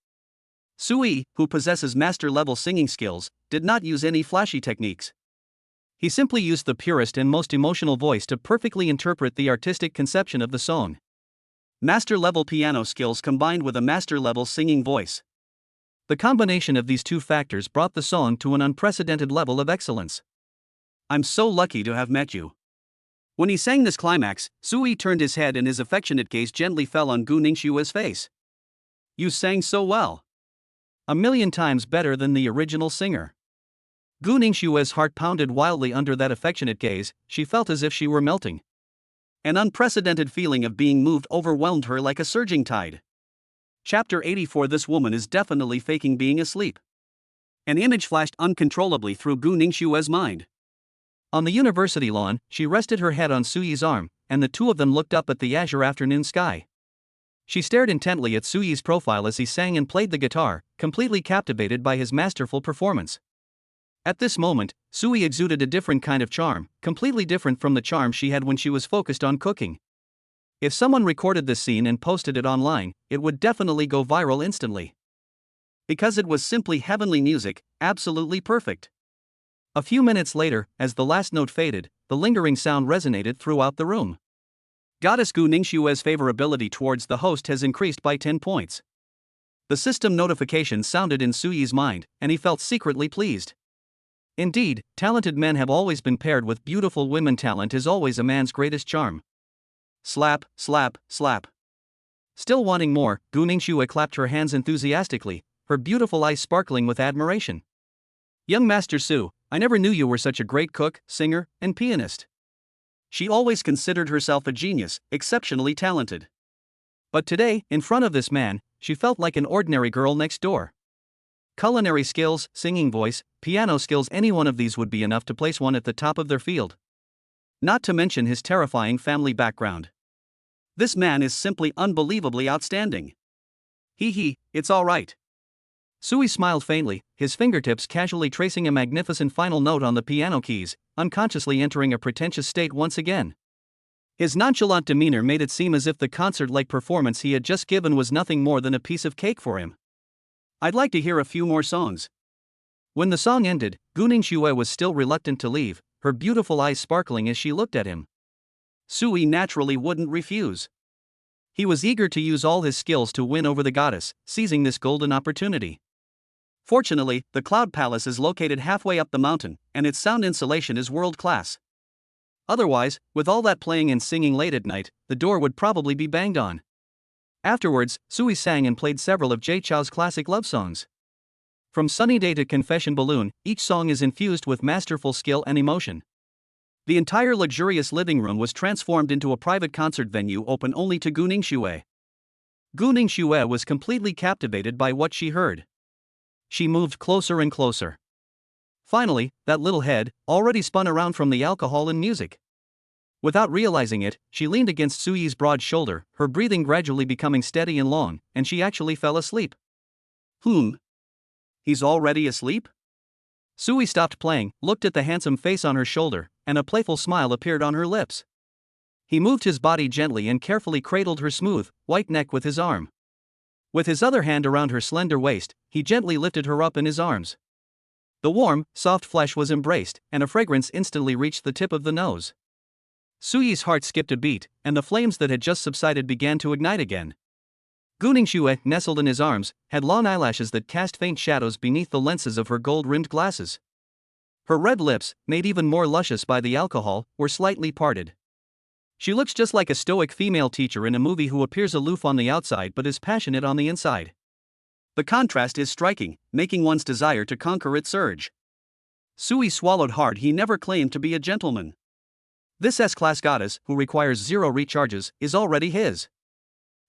Suyi, who possesses master-level singing skills, did not use any flashy techniques. He simply used the purest and most emotional voice to perfectly interpret the artistic conception of the song. Master-level piano skills combined with a master-level singing voice. The combination of these two factors brought the song to an unprecedented level of excellence. I'm so lucky to have met you. When he sang this climax, Suyi turned his head and his affectionate gaze gently fell on Gu Ningxue's face. You sang so well. 1,000,000 times better than the original singer. Gu Ningxue's heart pounded wildly under that affectionate gaze. She felt as if she were melting. An unprecedented feeling of being moved overwhelmed her like a surging tide. Chapter 84. This woman is definitely faking being asleep. An image flashed uncontrollably through Gu Ningxue's mind. On the university lawn, she rested her head on Suyi's arm, and the two of them looked up at the azure afternoon sky. She stared intently at Suyi's profile as he sang and played the guitar, completely captivated by his masterful performance. At this moment, Suyi exuded a different kind of charm, completely different from the charm she had when she was focused on cooking. If someone recorded this scene and posted it online, it would definitely go viral instantly. Because it was simply heavenly music, absolutely perfect. A few minutes later, as the last note faded, the lingering sound resonated throughout the room. Goddess Gu Ningxue's favorability towards the host has increased by 10 points. The system notification sounded in Suyi's mind, and he felt secretly pleased. Indeed, talented men have always been paired with beautiful women. Talent is always a man's greatest charm. Slap, slap, slap. Still wanting more, Gu Ningxue clapped her hands enthusiastically, her beautiful eyes sparkling with admiration. Young Master Su, I never knew you were such a great cook, singer, and pianist. She always considered herself a genius, exceptionally talented. But today, in front of this man, she felt like an ordinary girl next door. Culinary skills, singing voice, piano skills, any one of these would be enough to place one at the top of their field. Not to mention his terrifying family background. This man is simply unbelievably outstanding. It's all right. Suyi smiled faintly, his fingertips casually tracing a magnificent final note on the piano keys, unconsciously entering a pretentious state once again. His nonchalant demeanor made it seem as if the concert-like performance he had just given was nothing more than a piece of cake for him. I'd like to hear a few more songs. When the song ended, Gu Ningxue was still reluctant to leave, her beautiful eyes sparkling as she looked at him. Suyi naturally wouldn't refuse. He was eager to use all his skills to win over the goddess, seizing this golden opportunity. Fortunately, the Cloud Palace is located halfway up the mountain, and its sound insulation is world-class. Otherwise, with all that playing and singing late at night, the door would probably be banged on. Afterwards, Suyi sang and played several of Jay Chou's classic love songs. From Sunny Day to Confession Balloon, each song is infused with masterful skill and emotion. The entire luxurious living room was transformed into a private concert venue open only to Gu Ningxue. Gu Ningxue was completely captivated by what she heard. She moved closer and closer. Finally, that little head, already spun around from the alcohol and music. Without realizing it, she leaned against Suyi's broad shoulder, her breathing gradually becoming steady and long, and she actually fell asleep. He's already asleep? Suyi stopped playing, looked at the handsome face on her shoulder, and a playful smile appeared on her lips. He moved his body gently and carefully cradled her smooth, white neck with his arm. With his other hand around her slender waist, he gently lifted her up in his arms. The warm, soft flesh was embraced, and a fragrance instantly reached the tip of the nose. Suyi's heart skipped a beat, and the flames that had just subsided began to ignite again. Gu Ningxue, nestled in his arms, had long eyelashes that cast faint shadows beneath the lenses of her gold-rimmed glasses. Her red lips, made even more luscious by the alcohol, were slightly parted. She looks just like a stoic female teacher in a movie who appears aloof on the outside but is passionate on the inside. The contrast is striking, making one's desire to conquer it surge. Suyi swallowed hard. He never claimed to be a gentleman. This S-class goddess, who requires 0 recharges, is already his.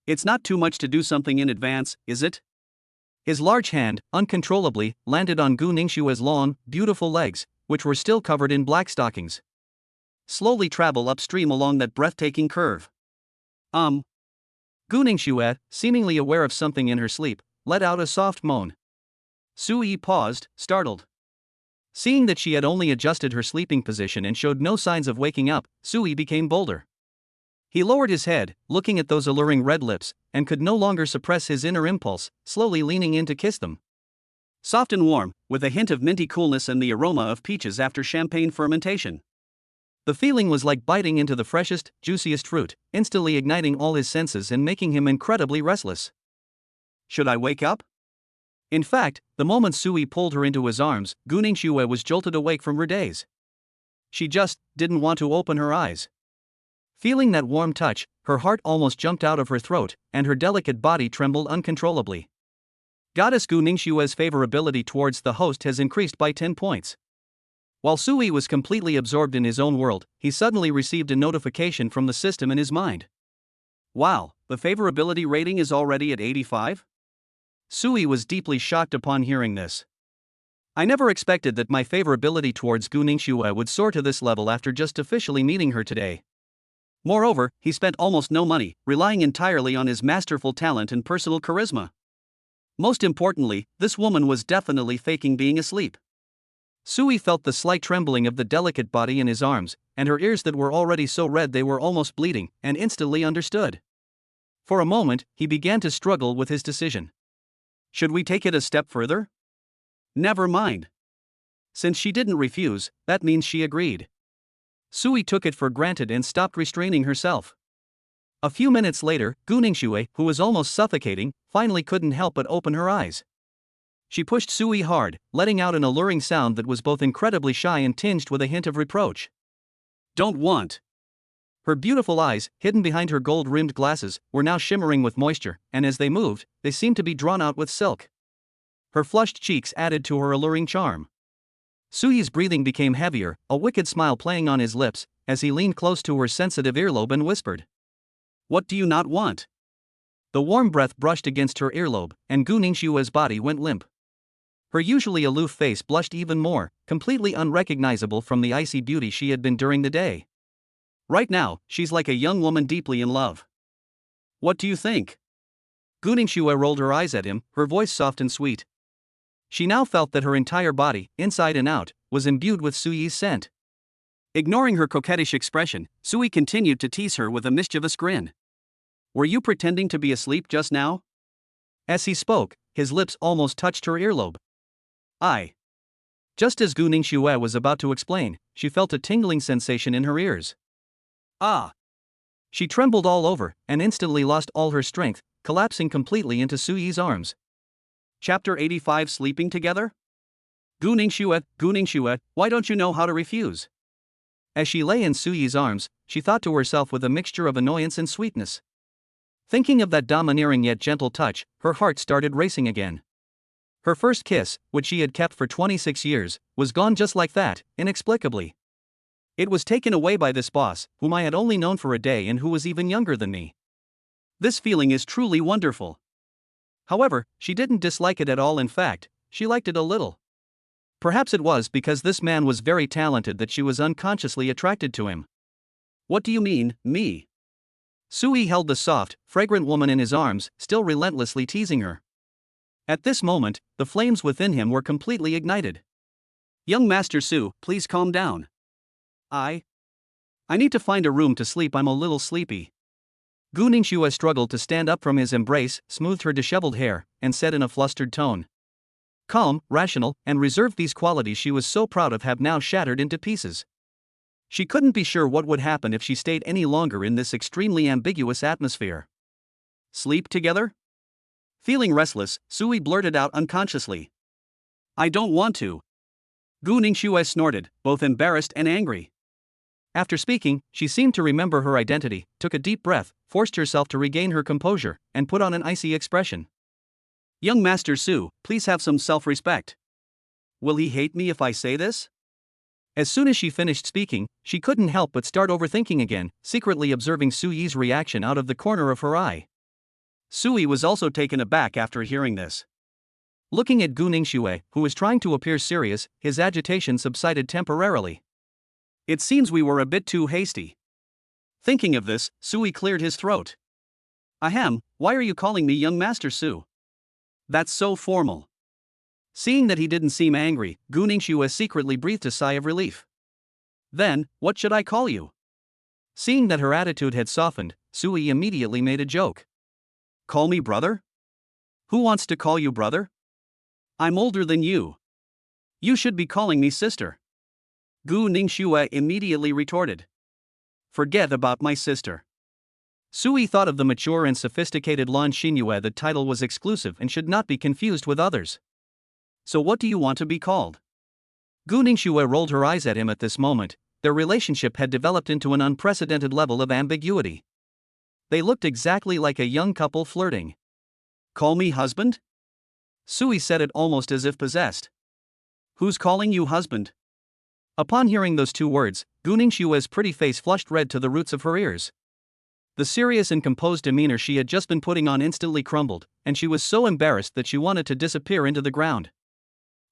It's not too much to do something in advance, is it? His large hand, uncontrollably, landed on Gu Ningshue's long, beautiful legs, which were still covered in black stockings. Slowly travel upstream along that breathtaking curve. Gu Ningxue, seemingly aware of something in her sleep, let out a soft moan. Sui paused, startled. Seeing that she had only adjusted her sleeping position and showed no signs of waking up, Sui became bolder. He lowered his head, looking at those alluring red lips, and could no longer suppress his inner impulse, slowly leaning in to kiss them. Soft and warm, with a hint of minty coolness and the aroma of peaches after champagne fermentation. The feeling was like biting into the freshest, juiciest fruit, instantly igniting all his senses and making him incredibly restless. Should I wake up? In fact, the moment Sui pulled her into his arms, Gu Ningxue was jolted awake from her daze. She just didn't want to open her eyes. Feeling that warm touch, her heart almost jumped out of her throat, and her delicate body trembled uncontrollably. Goddess Gu Ningxue's favorability towards the host has increased by 10 points. While Sui was completely absorbed in his own world, he suddenly received a notification from the system in his mind. Wow, the favorability rating is already at 85? Sui was deeply shocked upon hearing this. I never expected that my favorability towards Gu Ningxue would soar to this level after just officially meeting her today. Moreover, he spent almost no money, relying entirely on his masterful talent and personal charisma. Most importantly, this woman was definitely faking being asleep. Sui felt the slight trembling of the delicate body in his arms, and her ears that were already so red they were almost bleeding, and instantly understood. For a moment, he began to struggle with his decision. Should we take it a step further? Never mind. Since she didn't refuse, that means she agreed. Sui took it for granted and stopped restraining herself. A few minutes later, Gu Ningxue, who was almost suffocating, finally couldn't help but open her eyes. She pushed Sui hard, letting out an alluring sound that was both incredibly shy and tinged with a hint of reproach. Don't want. Her beautiful eyes, hidden behind her gold-rimmed glasses, were now shimmering with moisture, and as they moved, they seemed to be drawn out with silk. Her flushed cheeks added to her alluring charm. Sui's breathing became heavier, a wicked smile playing on his lips, as he leaned close to her sensitive earlobe and whispered. What do you not want? The warm breath brushed against her earlobe, and Gu Ningxue's body went limp. Her usually aloof face blushed even more, completely unrecognizable from the icy beauty she had been during the day. Right now, she's like a young woman deeply in love. What do you think? Gu Ningxue rolled her eyes at him, her voice soft and sweet. She now felt that her entire body, inside and out, was imbued with Sui's scent. Ignoring her coquettish expression, Sui continued to tease her with a mischievous grin. Were you pretending to be asleep just now? As he spoke, his lips almost touched her earlobe. Just as Gu Ningxue was about to explain, she felt a tingling sensation in her ears. Ah! She trembled all over, and instantly lost all her strength, collapsing completely into Sui's arms. Chapter 85 Sleeping Together? Gu Ningxue, why don't you know how to refuse? As she lay in Sui's arms, she thought to herself with a mixture of annoyance and sweetness. Thinking of that domineering yet gentle touch, her heart started racing again. Her first kiss, which she had kept for 26 years, was gone just like that, inexplicably. It was taken away by this boss, whom I had only known for a day and who was even younger than me. This feeling is truly wonderful. However, she didn't dislike it at all. In fact, she liked it a little. Perhaps it was because this man was very talented that she was unconsciously attracted to him. What do you mean, me? Sui held the soft, fragrant woman in his arms, still relentlessly teasing her. At this moment, the flames within him were completely ignited. Young Master Su, please calm down. I need to find a room to sleep. I'm a little sleepy. Gu Ningxue struggled to stand up from his embrace, smoothed her disheveled hair, and said in a flustered tone. Calm, rational, and reserved, these qualities she was so proud of have now shattered into pieces. She couldn't be sure what would happen if she stayed any longer in this extremely ambiguous atmosphere. Sleep together? Feeling restless, Sui blurted out unconsciously. I don't want to. Gu Ningxue snorted, both embarrassed and angry. After speaking, she seemed to remember her identity, took a deep breath, forced herself to regain her composure, and put on an icy expression. Young Master Su, please have some self-respect. Will he hate me if I say this? As soon as she finished speaking, she couldn't help but start overthinking again, secretly observing Sui's reaction out of the corner of her eye. Sui was also taken aback after hearing this. Looking at Gu Ningxue, who was trying to appear serious, his agitation subsided temporarily. It seems we were a bit too hasty. Thinking of this, Sui cleared his throat. Ahem, why are you calling me young Master Su? That's so formal. Seeing that he didn't seem angry, Gu Ningxue secretly breathed a sigh of relief. Then, what should I call you? Seeing that her attitude had softened, Sui immediately made a joke. Call me brother? Who wants to call you brother? I'm older than you. You should be calling me sister. Gu Ningxue immediately retorted. Forget about my sister. Sui thought of the mature and sophisticated Lan Xinyue. The title was exclusive and should not be confused with others. So what do you want to be called? Gu Ningxue rolled her eyes at him at this moment. Their relationship had developed into an unprecedented level of ambiguity. They looked exactly like a young couple flirting. Call me husband? Sui said it almost as if possessed. Who's calling you husband? Upon hearing those two words, Gu Ningxue's pretty face flushed red to the roots of her ears. The serious and composed demeanor she had just been putting on instantly crumbled, and she was so embarrassed that she wanted to disappear into the ground.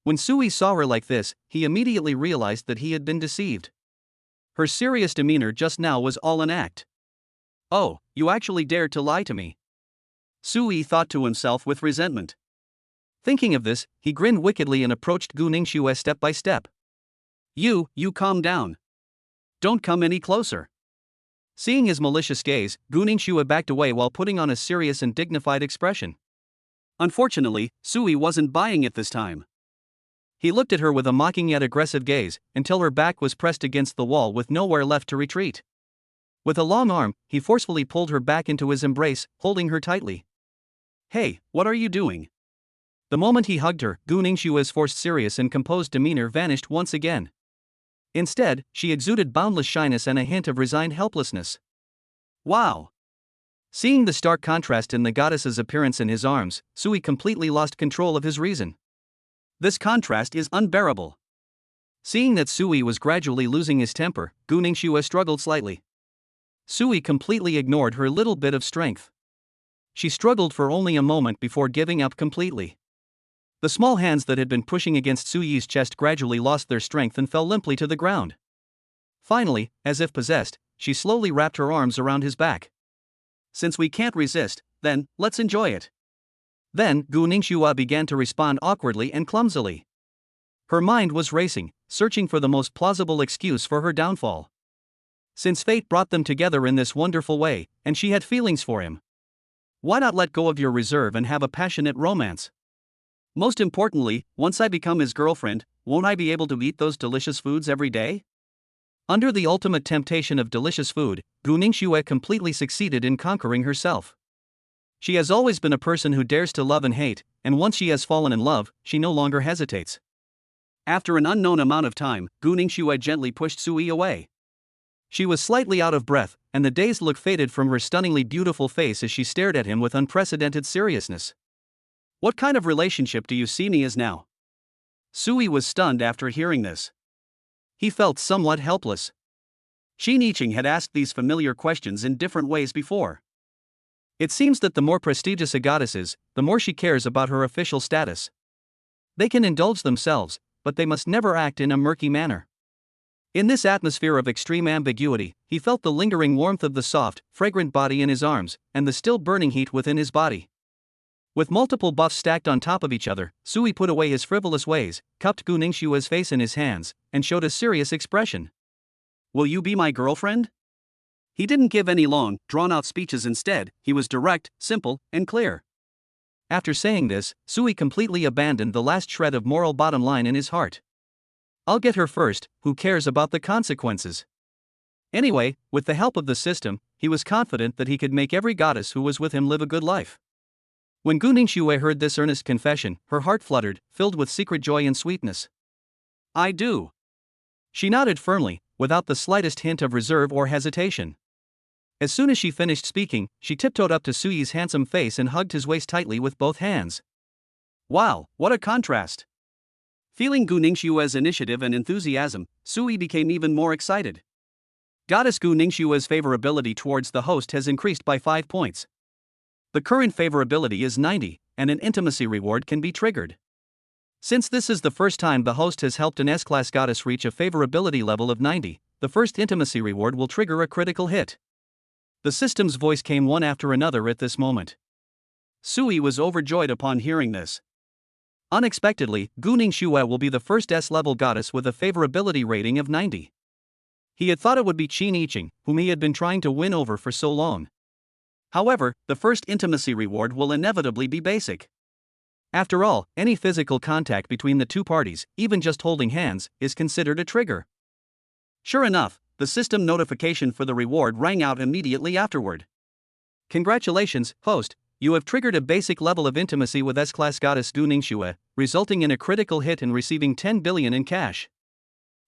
When Sui saw her like this, he immediately realized that he had been deceived. Her serious demeanor just now was all an act. Oh, you actually dared to lie to me? Sui thought to himself with resentment. Thinking of this, he grinned wickedly and approached Gu Ningxue step by step. You calm down. Don't come any closer. Seeing his malicious gaze, Gu Ningxue backed away while putting on a serious and dignified expression. Unfortunately, Sui wasn't buying it this time. He looked at her with a mocking yet aggressive gaze, until her back was pressed against the wall with nowhere left to retreat. With a long arm, he forcefully pulled her back into his embrace, holding her tightly. Hey, what are you doing? The moment he hugged her, Gu Ningxue's forced serious and composed demeanor vanished once again. Instead, she exuded boundless shyness and a hint of resigned helplessness. Wow! Seeing the stark contrast in the goddess's appearance in his arms, Sui completely lost control of his reason. This contrast is unbearable. Seeing that Sui was gradually losing his temper, Gu Ningxue struggled slightly. Sui completely ignored her little bit of strength. She struggled for only a moment before giving up completely. The small hands that had been pushing against Sui's chest gradually lost their strength and fell limply to the ground. Finally, as if possessed, she slowly wrapped her arms around his back. Since we can't resist, then, let's enjoy it. Then, Gu Ningxue began to respond awkwardly and clumsily. Her mind was racing, searching for the most plausible excuse for her downfall. Since fate brought them together in this wonderful way, and she had feelings for him, why not let go of your reserve and have a passionate romance? Most importantly, once I become his girlfriend, won't I be able to eat those delicious foods every day? Under the ultimate temptation of delicious food, Gu Ningxue completely succeeded in conquering herself. She has always been a person who dares to love and hate, and once she has fallen in love, she no longer hesitates. After an unknown amount of time, Gu Ningxue gently pushed Sui away. She was slightly out of breath, and the dazed look faded from her stunningly beautiful face as she stared at him with unprecedented seriousness. What kind of relationship do you see me as now? Sui was stunned after hearing this. He felt somewhat helpless. Shi Niqing had asked these familiar questions in different ways before. It seems that the more prestigious a goddess is, the more she cares about her official status. They can indulge themselves, but they must never act in a murky manner. In this atmosphere of extreme ambiguity, he felt the lingering warmth of the soft, fragrant body in his arms, and the still burning heat within his body. With multiple buffs stacked on top of each other, Sui put away his frivolous ways, cupped Gu Ningxue's face in his hands, and showed a serious expression. Will you be my girlfriend? He didn't give any long, drawn-out speeches. Instead, he was direct, simple, and clear. After saying this, Sui completely abandoned the last shred of moral bottom line in his heart. I'll get her first, who cares about the consequences? Anyway, with the help of the system, he was confident that he could make every goddess who was with him live a good life. When Gu Ningxue heard this earnest confession, her heart fluttered, filled with secret joy and sweetness. I do. She nodded firmly, without the slightest hint of reserve or hesitation. As soon as she finished speaking, she tiptoed up to Sui's handsome face and hugged his waist tightly with both hands. Wow, what a contrast! Feeling Gu Ningxue's initiative and enthusiasm, Sui became even more excited. Goddess Gu Ningxue's favorability towards the host has increased by 5 points. The current favorability is 90, and an intimacy reward can be triggered. Since this is the first time the host has helped an S-Class goddess reach a favorability level of 90, the first intimacy reward will trigger a critical hit. The system's voice came one after another at this moment. Sui was overjoyed upon hearing this. Unexpectedly, Gu Ningxue will be the first S-level goddess with a favorability rating of 90. He had thought it would be Qin Yiqing, whom he had been trying to win over for so long. However, the first intimacy reward will inevitably be basic. After all, any physical contact between the two parties, even just holding hands, is considered a trigger. Sure enough, the system notification for the reward rang out immediately afterward. Congratulations, host, you have triggered a basic level of intimacy with S-Class goddess Gu Ningxue, resulting in a critical hit and receiving 10 billion in cash.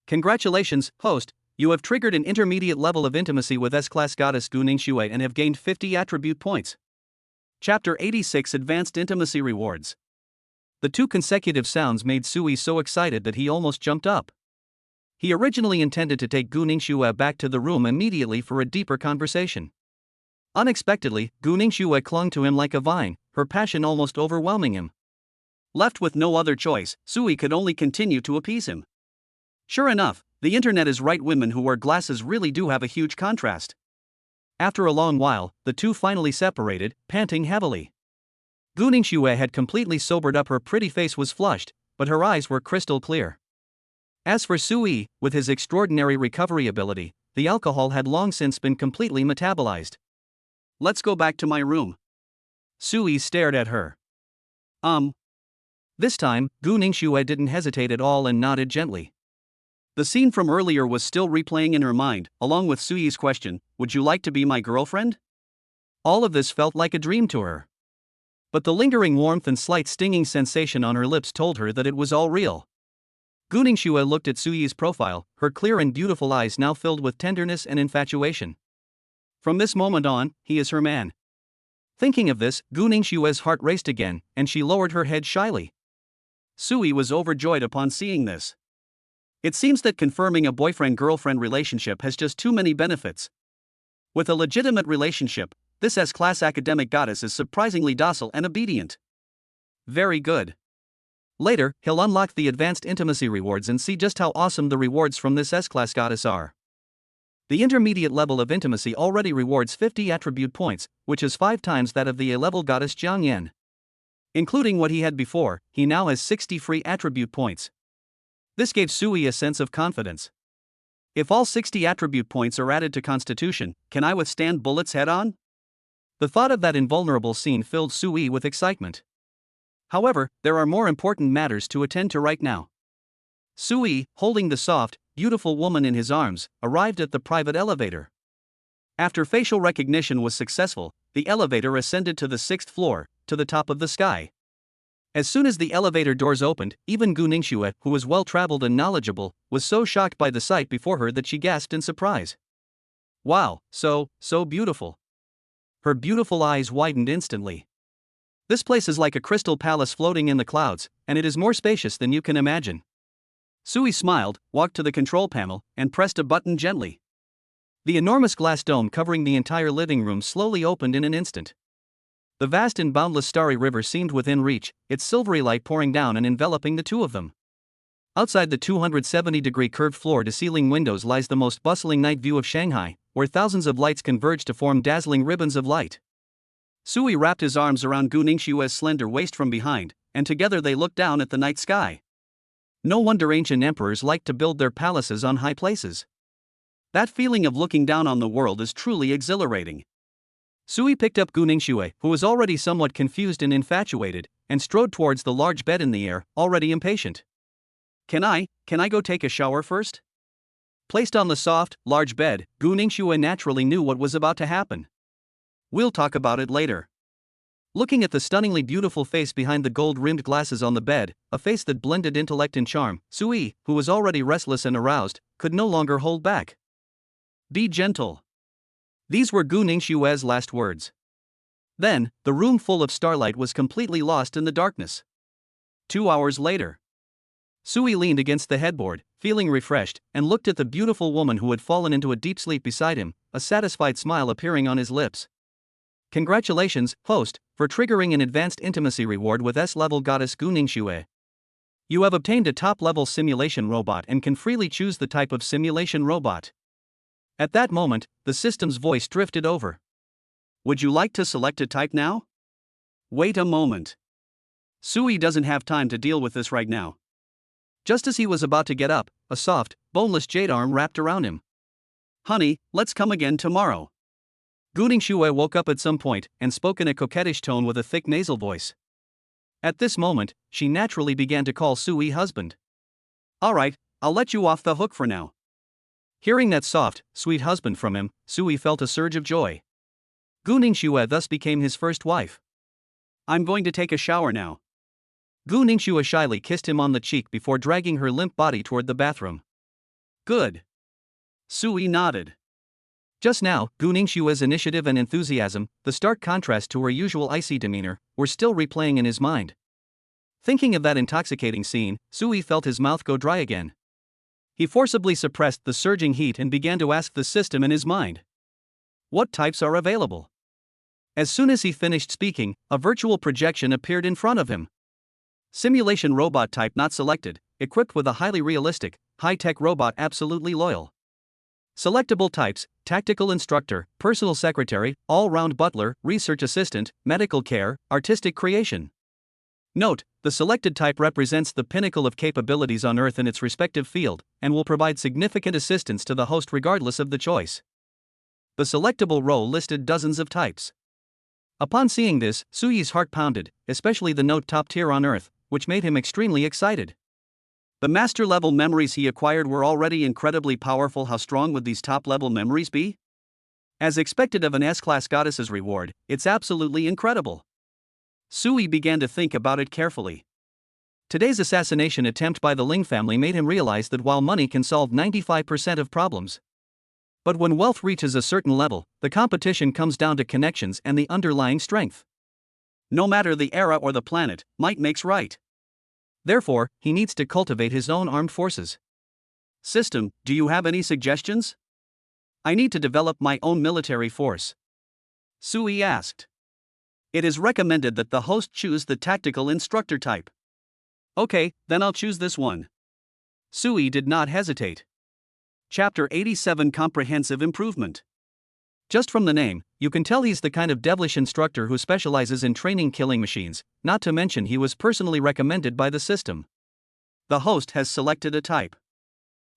Congratulations, host, you have triggered an intermediate level of intimacy with S-Class goddess Gu Ningxue and have gained 50 attribute points. Chapter 86 Advanced Intimacy Rewards. The two consecutive sounds made Sui so excited that he almost jumped up. He originally intended to take Gu Ningxue back to the room immediately for a deeper conversation. Unexpectedly, Gu Ningxue clung to him like a vine, her passion almost overwhelming him. Left with no other choice, Sui could only continue to appease him. Sure enough, the internet is right, women who wear glasses really do have a huge contrast. After a long while, the two finally separated, panting heavily. Gu Ningxue had completely sobered up, her pretty face was flushed, but her eyes were crystal clear. As for Sui, with his extraordinary recovery ability, the alcohol had long since been completely metabolized. Let's go back to my room. Sui stared at her. This time, Gu Ningxue didn't hesitate at all and nodded gently. The scene from earlier was still replaying in her mind, along with Sui's question, "Would you like to be my girlfriend?" All of this felt like a dream to her. But the lingering warmth and slight stinging sensation on her lips told her that it was all real. Gu Ningxue looked at Sui's profile, her clear and beautiful eyes now filled with tenderness and infatuation. From this moment on, he is her man. Thinking of this, Gu Ningxue's heart raced again, and she lowered her head shyly. Sui was overjoyed upon seeing this. It seems that confirming a boyfriend-girlfriend relationship has just too many benefits. With a legitimate relationship, this S-Class academic goddess is surprisingly docile and obedient. Very good. Later, he'll unlock the advanced intimacy rewards and see just how awesome the rewards from this S-Class goddess are. The intermediate level of intimacy already rewards 50 attribute points, which is 5 times that of the A-level goddess Jiang Yan. Including what he had before, he now has 60 free attribute points. This gave Sui a sense of confidence. If all 60 attribute points are added to Constitution, can I withstand bullets head-on? The thought of that invulnerable scene filled Sui with excitement. However, there are more important matters to attend to right now. Sui, holding the soft, beautiful woman in his arms, arrived at the private elevator. After facial recognition was successful, the elevator ascended to the 6th floor, to the top of the sky. As soon as the elevator doors opened, even Gu Ningxue, who was well-traveled and knowledgeable, was so shocked by the sight before her that she gasped in surprise. Wow, so beautiful. Her beautiful eyes widened instantly. This place is like a crystal palace floating in the clouds, and it is more spacious than you can imagine. Sui smiled, walked to the control panel, and pressed a button gently. The enormous glass dome covering the entire living room slowly opened in an instant. The vast and boundless starry river seemed within reach, its silvery light pouring down and enveloping the two of them. Outside the 270-degree curved floor-to-ceiling windows lies the most bustling night view of Shanghai, where thousands of lights converge to form dazzling ribbons of light. Sui wrapped his arms around Gu Ningxue's slender waist from behind, and together they looked down at the night sky. No wonder ancient emperors liked to build their palaces on high places. That feeling of looking down on the world is truly exhilarating. Sui picked up Gu Ningxue, who was already somewhat confused and infatuated, and strode towards the large bed in the air, already impatient. Can I go take a shower first? Placed on the soft, large bed, Gu Ningxue naturally knew what was about to happen. We'll talk about it later. Looking at the stunningly beautiful face behind the gold-rimmed glasses on the bed, a face that blended intellect and charm, Sui, who was already restless and aroused, could no longer hold back. Be gentle. These were Gu Ningxue's last words. Then, the room full of starlight was completely lost in the darkness. 2 hours later. Sui leaned against the headboard, feeling refreshed, and looked at the beautiful woman who had fallen into a deep sleep beside him, a satisfied smile appearing on his lips. Congratulations, host, for triggering an advanced intimacy reward with S-level goddess Gu Ningxue. You have obtained a top-level simulation robot and can freely choose the type of simulation robot. At that moment, the system's voice drifted over. Would you like to select a type now? Wait a moment. Sui doesn't have time to deal with this right now. Just as he was about to get up, a soft, boneless jade arm wrapped around him. Honey, let's come again tomorrow. Guning Shue woke up at some point and spoke in a coquettish tone with a thick nasal voice. At this moment, she naturally began to call Sui husband. All right, I'll let you off the hook for now. Hearing that soft, sweet husband from him, Sui felt a surge of joy. Guning Shue thus became his first wife. I'm going to take a shower now. Gu Ningxue shyly kissed him on the cheek before dragging her limp body toward the bathroom. Good. Sui nodded. Just now, Gu Ningxue's initiative and enthusiasm, the stark contrast to her usual icy demeanor, were still replaying in his mind. Thinking of that intoxicating scene, Sui felt his mouth go dry again. He forcibly suppressed the surging heat and began to ask the system in his mind. What types are available? As soon as he finished speaking, a virtual projection appeared in front of him. Simulation robot type not selected, equipped with a highly realistic, high-tech robot absolutely loyal. Selectable types: tactical instructor, personal secretary, all-round butler, research assistant, medical care, artistic creation. Note, the selected type represents the pinnacle of capabilities on Earth in its respective field, and will provide significant assistance to the host regardless of the choice. The selectable row listed dozens of types. Upon seeing this, Sui's heart pounded, especially the note top tier on Earth, which made him extremely excited. The master-level memories he acquired were already incredibly powerful. How strong would these top-level memories be? As expected of an S-class goddess's reward, it's absolutely incredible. Sui began to think about it carefully. Today's assassination attempt by the Ling family made him realize that while money can solve 95% of problems, but when wealth reaches a certain level, the competition comes down to connections and the underlying strength. No matter the era or the planet, might makes right. Therefore, he needs to cultivate his own armed forces. System, do you have any suggestions? I need to develop my own military force. Sui asked. It is recommended that the host choose the tactical instructor type. Okay, then I'll choose this one. Sui did not hesitate. Chapter 87 Comprehensive Improvement. Just from the name, you can tell he's the kind of devilish instructor who specializes in training killing machines, not to mention he was personally recommended by the system. The host has selected a type.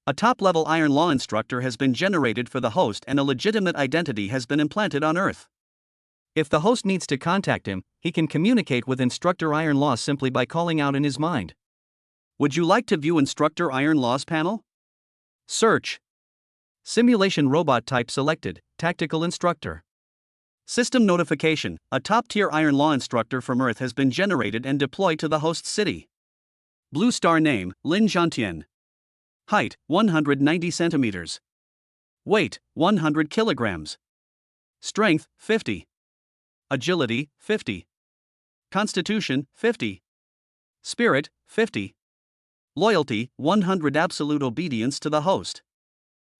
A top-level iron law instructor has been generated for the host and a legitimate identity has been implanted on Earth. If the host needs to contact him, he can communicate with Instructor Iron Law simply by calling out in his mind. Would you like to view Instructor Iron Law's panel? Search. Simulation robot type selected, tactical instructor. System notification: a top-tier Iron Law instructor from Earth has been generated and deployed to the host city. Blue star name: Lin Zhantian. Height: 190 centimeters. Weight: 100 kilograms. Strength: 50. Agility: 50. Constitution: 50. Spirit: 50. Loyalty: 100. Absolute obedience to the host.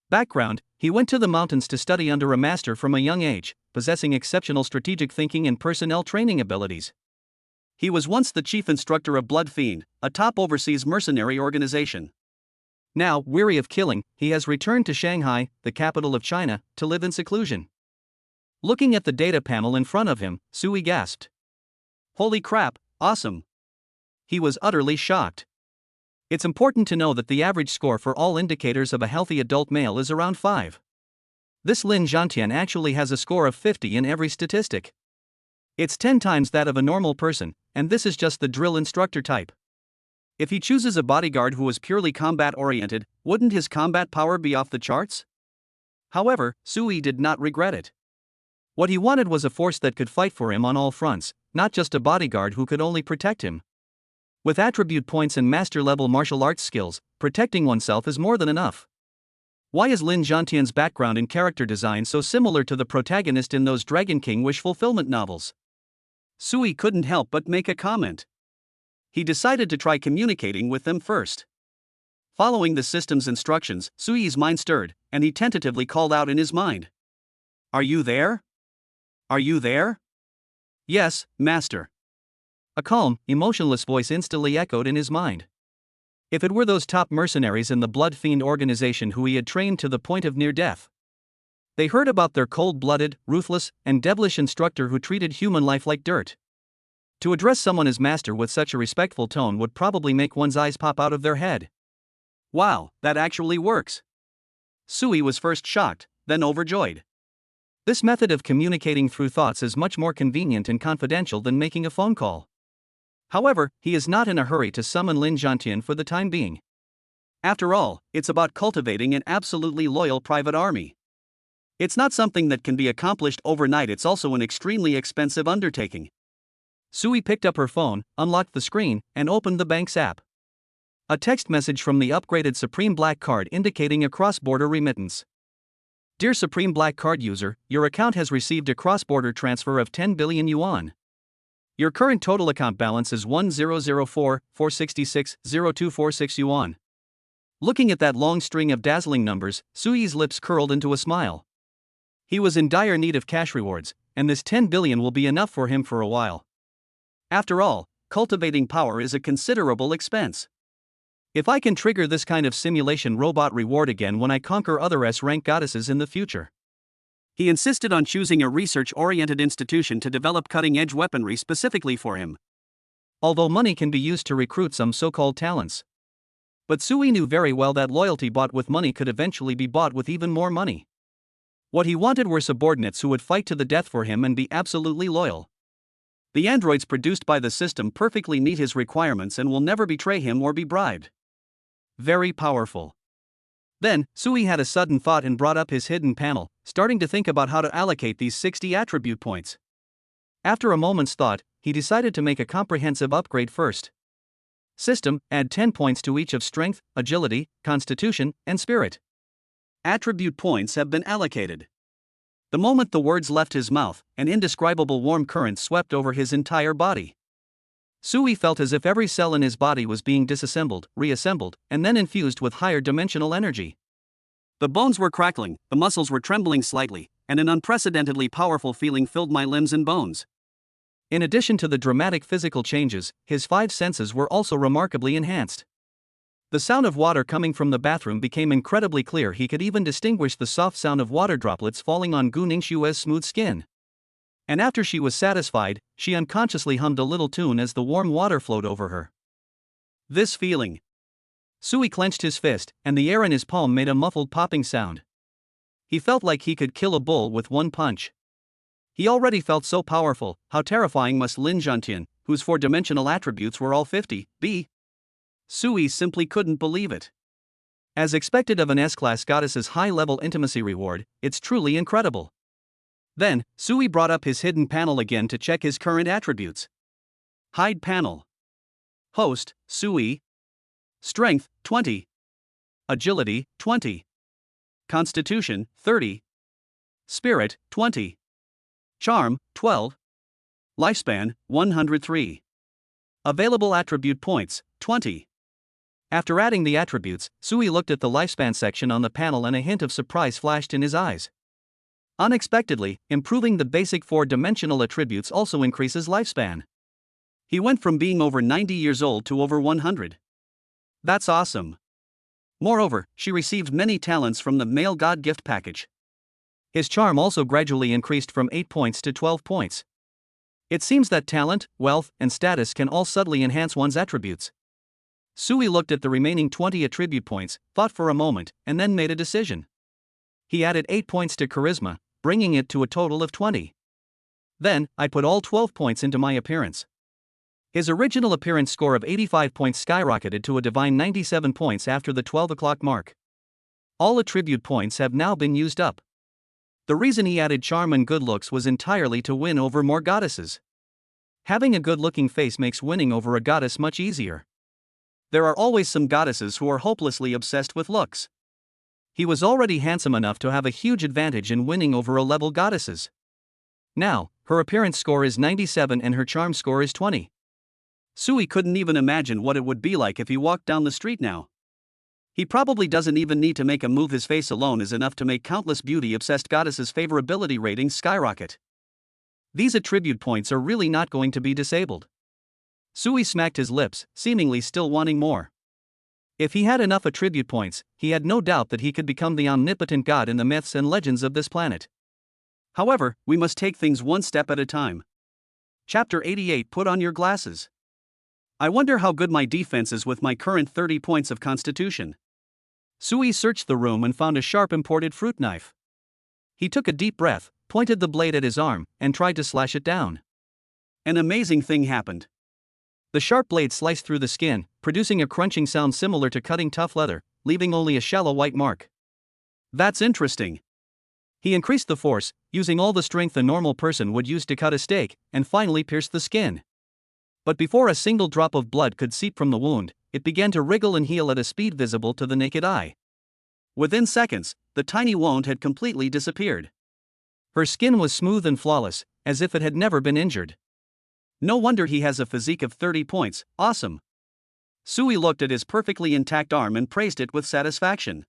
Background: he went to the mountains to study under a master from a young age, possessing exceptional strategic thinking and personnel training abilities. He was once the chief instructor of Blood Fiend, a top overseas mercenary organization. Now, weary of killing, he has returned to Shanghai, the capital of China, to live in seclusion. Looking at the data panel in front of him, Sui gasped. Holy crap, awesome! He was utterly shocked. It's important to know that the average score for all indicators of a healthy adult male is around 5. This Lin Zhantian actually has a score of 50 in every statistic. It's 10 times that of a normal person, and this is just the drill instructor type. If he chooses a bodyguard who is purely combat-oriented, wouldn't his combat power be off the charts? However, Sui did not regret it. What he wanted was a force that could fight for him on all fronts, not just a bodyguard who could only protect him. With attribute points and master-level martial arts skills, protecting oneself is more than enough. Why is Lin Zhantian's background and character design so similar to the protagonist in those Dragon King wish fulfillment novels? Sui couldn't help but make a comment. He decided to try communicating with them first. Following the system's instructions, Sui's mind stirred, and he tentatively called out in his mind. Are you there? Are you there? Yes, master. A calm, emotionless voice instantly echoed in his mind. If it were those top mercenaries in the Blood Fiend organization who he had trained to the point of near death. They heard about their cold-blooded, ruthless, and devilish instructor who treated human life like dirt. To address someone as master with such a respectful tone would probably make one's eyes pop out of their head. Wow, that actually works. Sui was first shocked, then overjoyed. This method of communicating through thoughts is much more convenient and confidential than making a phone call. However, he is not in a hurry to summon Lin Zhantian for the time being. After all, it's about cultivating an absolutely loyal private army. It's not something that can be accomplished overnight, it's also an extremely expensive undertaking. Sui picked up her phone, unlocked the screen, and opened the bank's app. A text message from the upgraded Supreme Black Card indicating a cross-border remittance. Dear Supreme Black Card user, your account has received a cross-border transfer of 10 billion yuan. Your current total account balance is 1004,466,0246 yuan. Looking at that long string of dazzling numbers, Sui's lips curled into a smile. He was in dire need of cash rewards, and this 10 billion will be enough for him for a while. After all, cultivating power is a considerable expense. If I can trigger this kind of simulation robot reward again when I conquer other S-rank goddesses in the future. He insisted on choosing a research-oriented institution to develop cutting-edge weaponry specifically for him. Although money can be used to recruit some so-called talents. But Sui knew very well that loyalty bought with money could eventually be bought with even more money. What he wanted were subordinates who would fight to the death for him and be absolutely loyal. The androids produced by the system perfectly meet his requirements and will never betray him or be bribed. Very powerful. Then, Sui had a sudden thought and brought up his hidden panel, starting to think about how to allocate these 60 attribute points. After a moment's thought, he decided to make a comprehensive upgrade first. System, add 10 points to each of strength, agility, constitution, and spirit. Attribute points have been allocated. The moment the words left his mouth, an indescribable warm current swept over his entire body. Sui felt as if every cell in his body was being disassembled, reassembled, and then infused with higher dimensional energy. The bones were crackling, the muscles were trembling slightly, and an unprecedentedly powerful feeling filled my limbs and bones. In addition to the dramatic physical changes, his 5 senses were also remarkably enhanced. The sound of water coming from the bathroom became incredibly clear. He could even distinguish the soft sound of water droplets falling on Gu Ningxue's smooth skin. And after she was satisfied, she unconsciously hummed a little tune as the warm water flowed over her. This feeling. Sui clenched his fist, and the air in his palm made a muffled popping sound. He felt like he could kill a bull with one punch. He already felt so powerful. How terrifying must Lin Zhantian, whose 4-dimensional attributes were all 50, be? Sui simply couldn't believe it. As expected of an S-class goddess's high-level intimacy reward, it's truly incredible. Then, Sui brought up his hidden panel again to check his current attributes. Hide panel. Host, Sui. Strength, 20. Agility, 20. Constitution, 30. Spirit, 20. Charm, 12. Lifespan, 103. Available attribute points, 20. After adding the attributes, Sui looked at the lifespan section on the panel and a hint of surprise flashed in his eyes. Unexpectedly, improving the basic 4-dimensional attributes also increases lifespan. He went from being over 90 years old to over 100. That's awesome. Moreover, she received many talents from the male god gift package. His charm also gradually increased from 8 points to 12 points. It seems that talent, wealth, and status can all subtly enhance one's attributes. Sui looked at the remaining 20 attribute points, thought for a moment, and then made a decision. He added 8 points to charisma, bringing it to a total of 20. Then, I put all 12 points into my appearance. His original appearance score of 85 points skyrocketed to a divine 97 points after the 12 o'clock mark. All attribute points have now been used up. The reason he added charm and good looks was entirely to win over more goddesses. Having a good-looking face makes winning over a goddess much easier. There are always some goddesses who are hopelessly obsessed with looks. He was already handsome enough to have a huge advantage in winning over A-level goddesses. Now, her appearance score is 97 and her charm score is 20. Sui couldn't even imagine what it would be like if he walked down the street now. He probably doesn't even need to make a move. His face alone is enough to make countless beauty-obsessed goddesses' favorability ratings skyrocket. These attribute points are really not going to be disabled. Sui smacked his lips, seemingly still wanting more. If he had enough attribute points, he had no doubt that he could become the omnipotent god in the myths and legends of this planet. However, we must take things one step at a time. Chapter 88. Put on your glasses. I wonder how good my defense is with my current 30 points of constitution. Sui searched the room and found a sharp imported fruit knife. He took a deep breath, pointed the blade at his arm, and tried to slash it down. An amazing thing happened. The sharp blade sliced through the skin, producing a crunching sound similar to cutting tough leather, leaving only a shallow white mark. That's interesting. He increased the force, using all the strength a normal person would use to cut a steak, and finally pierced the skin. But before a single drop of blood could seep from the wound, it began to wriggle and heal at a speed visible to the naked eye. Within seconds, the tiny wound had completely disappeared. Her skin was smooth and flawless, as if it had never been injured. No wonder he has a physique of 30 points, awesome. Sui looked at his perfectly intact arm and praised it with satisfaction.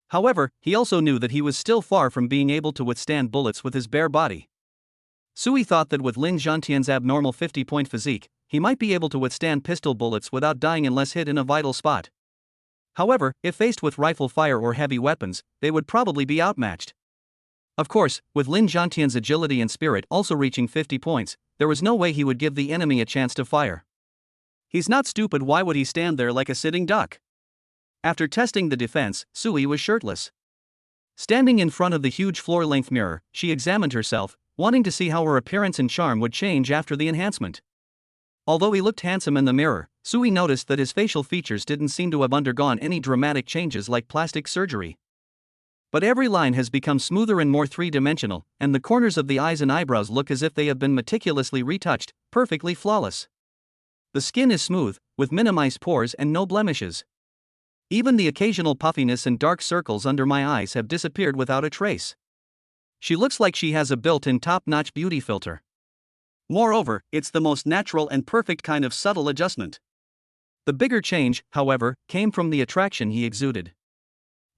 However, he also knew that he was still far from being able to withstand bullets with his bare body. Sui thought that with Lin Zhantian's abnormal 50-point physique, he might be able to withstand pistol bullets without dying unless hit in a vital spot. However, if faced with rifle fire or heavy weapons, they would probably be outmatched. Of course, with Lin Zhantian's agility and spirit also reaching 50 points, there was no way he would give the enemy a chance to fire. He's not stupid, why would he stand there like a sitting duck? After testing the defense, Sui was shirtless. Standing in front of the huge floor-length mirror, she examined herself, wanting to see how her appearance and charm would change after the enhancement. Although he looked handsome in the mirror, Sui noticed that his facial features didn't seem to have undergone any dramatic changes like plastic surgery. But every line has become smoother and more three-dimensional, and the corners of the eyes and eyebrows look as if they have been meticulously retouched, perfectly flawless. The skin is smooth, with minimized pores and no blemishes. Even the occasional puffiness and dark circles under my eyes have disappeared without a trace. She looks like she has a built-in top-notch beauty filter. Moreover, it's the most natural and perfect kind of subtle adjustment. The bigger change, however, came from the attraction he exuded.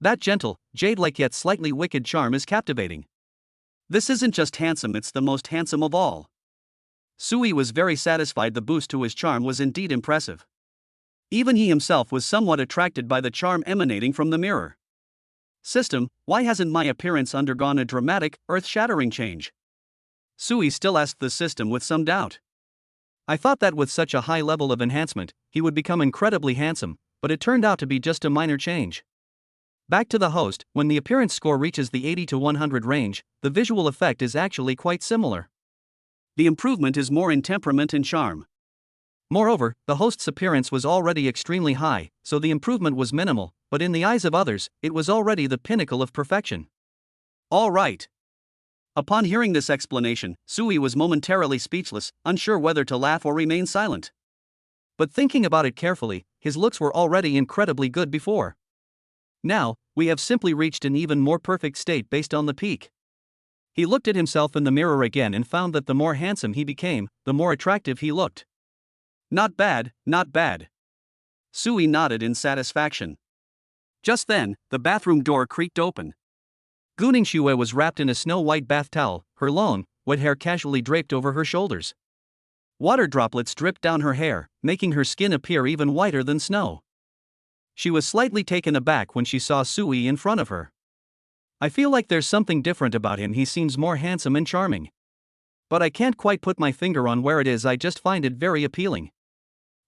That gentle, jade-like yet slightly wicked charm is captivating. This isn't just handsome, it's the most handsome of all. Sui was very satisfied. The boost to his charm was indeed impressive. Even he himself was somewhat attracted by the charm emanating from the mirror. System, why hasn't my appearance undergone a dramatic, earth-shattering change? Sui still asked the system with some doubt. I thought that with such a high level of enhancement, he would become incredibly handsome, but it turned out to be just a minor change. Back to the host, when the appearance score reaches the 80 to 100 range, the visual effect is actually quite similar. The improvement is more in temperament and charm. Moreover, the host's appearance was already extremely high, so the improvement was minimal, but in the eyes of others, it was already the pinnacle of perfection. All right. Upon hearing this explanation, Sui was momentarily speechless, unsure whether to laugh or remain silent. But thinking about it carefully, his looks were already incredibly good before. Now, we have simply reached an even more perfect state based on the peak. He looked at himself in the mirror again and found that the more handsome he became, the more attractive he looked. Not bad, not bad. Sui nodded in satisfaction. Just then, the bathroom door creaked open. Gu Ningxue was wrapped in a snow-white bath towel, her long, wet hair casually draped over her shoulders. Water droplets dripped down her hair, making her skin appear even whiter than snow. She was slightly taken aback when she saw Sui in front of her. I feel like there's something different about him. He seems more handsome and charming. But I can't quite put my finger on where it is. I just find it very appealing.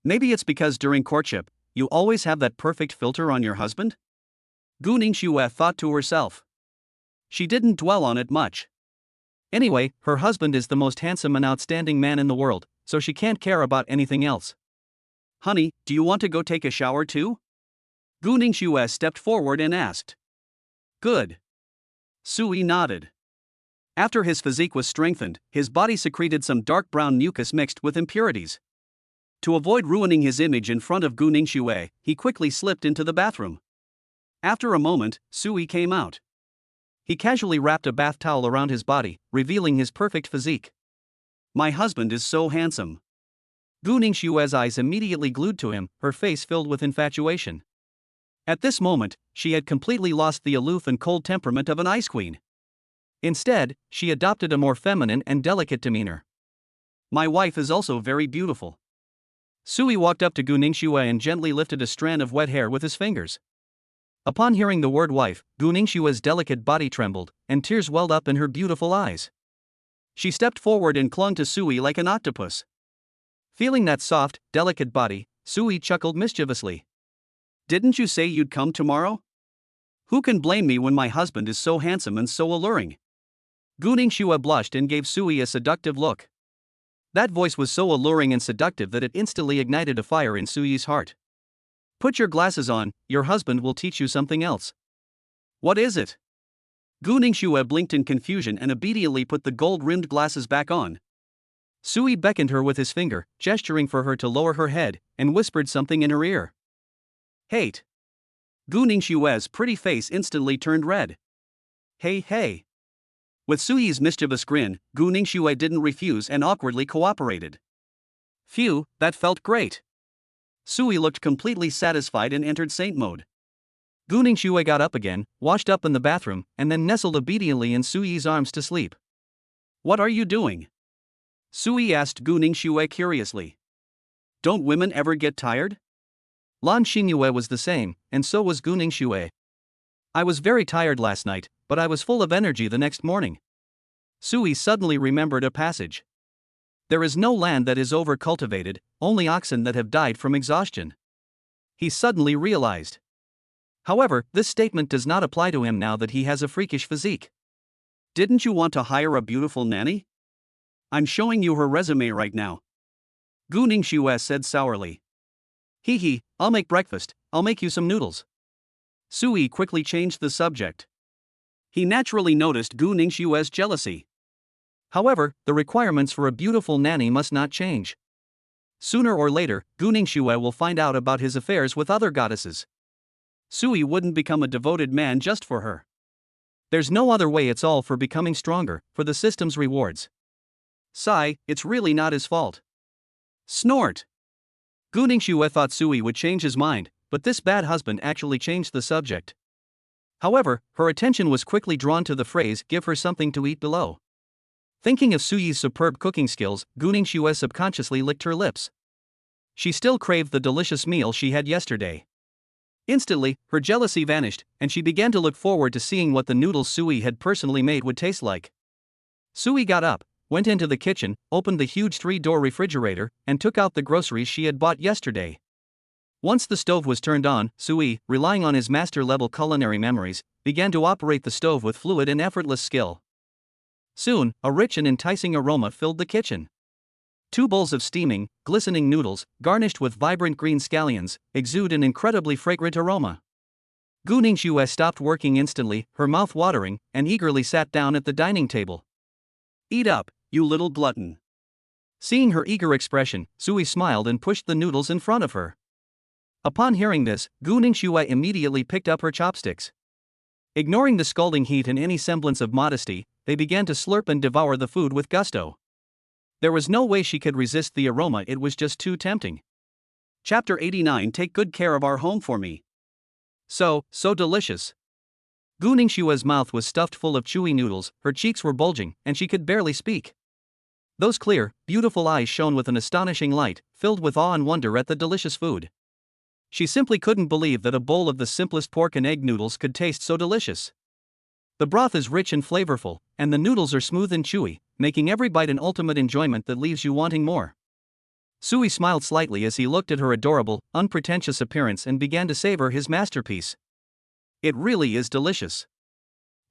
Maybe it's because during courtship, you always have that perfect filter on your husband? Gu Ningxue thought to herself. She didn't dwell on it much. Anyway, her husband is the most handsome and outstanding man in the world, so she can't care about anything else. Honey, do you want to go take a shower too? Gu Ningxue stepped forward and asked. Good. Sui nodded. After his physique was strengthened, his body secreted some dark brown mucus mixed with impurities. To avoid ruining his image in front of Gu Ningxue, he quickly slipped into the bathroom. After a moment, Sui came out. He casually wrapped a bath towel around his body, revealing his perfect physique. My husband is so handsome. Gu Ningxue's eyes immediately glued to him, her face filled with infatuation. At this moment, she had completely lost the aloof and cold temperament of an ice queen. Instead, she adopted a more feminine and delicate demeanor. My wife is also very beautiful. Sui walked up to Gu Ningxue and gently lifted a strand of wet hair with his fingers. Upon hearing the word wife, Gu Ningxue's delicate body trembled, and tears welled up in her beautiful eyes. She stepped forward and clung to Sui like an octopus. Feeling that soft, delicate body, Sui chuckled mischievously. "Didn't you say you'd come tomorrow? Who can blame me when my husband is so handsome and so alluring?" Gu Ningxue blushed and gave Sui a seductive look. That voice was so alluring and seductive that it instantly ignited a fire in Sui's heart. "Put your glasses on, your husband will teach you something else." "What is it?" Gu Ningxue blinked in confusion and obediently put the gold-rimmed glasses back on. Sui beckoned her with his finger, gesturing for her to lower her head, and whispered something in her ear. "Hate." Gu Ningxue's pretty face instantly turned red. "Hey, hey." With Sui's mischievous grin, Gu Ningxue didn't refuse and awkwardly cooperated. Phew, that felt great. Sui looked completely satisfied and entered saint mode. Gu Ningxue got up again, washed up in the bathroom, and then nestled obediently in Sui's arms to sleep. "What are you doing?" Sui asked Gu Ningxue curiously. "Don't women ever get tired?" Lan Xingyue was the same, and so was Gu Ningxue. "I was very tired last night, but I was full of energy the next morning." Sui suddenly remembered a passage. "There is no land that is over-cultivated, only oxen that have died from exhaustion." He suddenly realized. However, this statement does not apply to him now that he has a freakish physique. "Didn't you want to hire a beautiful nanny? I'm showing you her resume right now," Gu Ningxue said sourly. "Hee, I'll make breakfast, I'll make you some noodles." Sui quickly changed the subject. He naturally noticed Gu Ningxue's jealousy. However, the requirements for a beautiful nanny must not change. Sooner or later, Gu Ningxue will find out about his affairs with other goddesses. Sui wouldn't become a devoted man just for her. There's no other way, it's all for becoming stronger, for the system's rewards. Sigh, it's really not his fault. Snort. Gu Ningxue thought Sui would change his mind, but this bad husband actually changed the subject. However, her attention was quickly drawn to the phrase, "give her something to eat" below. Thinking of Sui's superb cooking skills, Gu Ningxue subconsciously licked her lips. She still craved the delicious meal she had yesterday. Instantly, her jealousy vanished, and she began to look forward to seeing what the noodles Sui had personally made would taste like. Sui got up, went into the kitchen, opened the huge 3-door refrigerator, and took out the groceries she had bought yesterday. Once the stove was turned on, Sui, relying on his master-level culinary memories, began to operate the stove with fluid and effortless skill. Soon, a rich and enticing aroma filled the kitchen. 2 bowls of steaming, glistening noodles, garnished with vibrant green scallions, exude an incredibly fragrant aroma. Gu Ningxue stopped working instantly, her mouth watering, and eagerly sat down at the dining table. "Eat up, you little glutton." Seeing her eager expression, Sui smiled and pushed the noodles in front of her. Upon hearing this, Gu Ningxue immediately picked up her chopsticks. Ignoring the scalding heat and any semblance of modesty, they began to slurp and devour the food with gusto. There was no way she could resist the aroma, it was just too tempting. Chapter 89. Take good care of our home for me. So delicious. Gu Ningxue's mouth was stuffed full of chewy noodles, her cheeks were bulging, and she could barely speak. Those clear, beautiful eyes shone with an astonishing light, filled with awe and wonder at the delicious food. She simply couldn't believe that a bowl of the simplest pork and egg noodles could taste so delicious. The broth is rich and flavorful, and the noodles are smooth and chewy, making every bite an ultimate enjoyment that leaves you wanting more. Sui smiled slightly as he looked at her adorable, unpretentious appearance and began to savor his masterpiece. It really is delicious.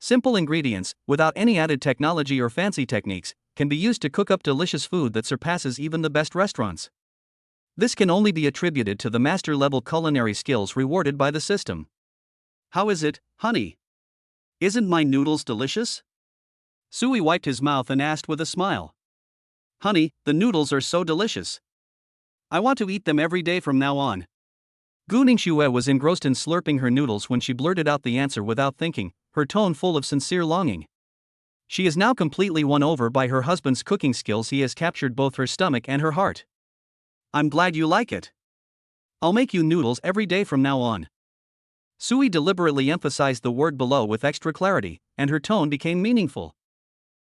Simple ingredients, without any added technology or fancy techniques, can be used to cook up delicious food that surpasses even the best restaurants. This can only be attributed to the master-level culinary skills rewarded by the system. "How is it, honey? Isn't my noodles delicious?" Sui wiped his mouth and asked with a smile. "Honey, the noodles are so delicious. I want to eat them every day from now on." Gu Ningxue was engrossed in slurping her noodles when she blurted out the answer without thinking, her tone full of sincere longing. She is now completely won over by her husband's cooking skills. He has captured both her stomach and her heart. "I'm glad you like it. I'll make you noodles every day from now on." Sui deliberately emphasized the word below with extra clarity, and her tone became meaningful.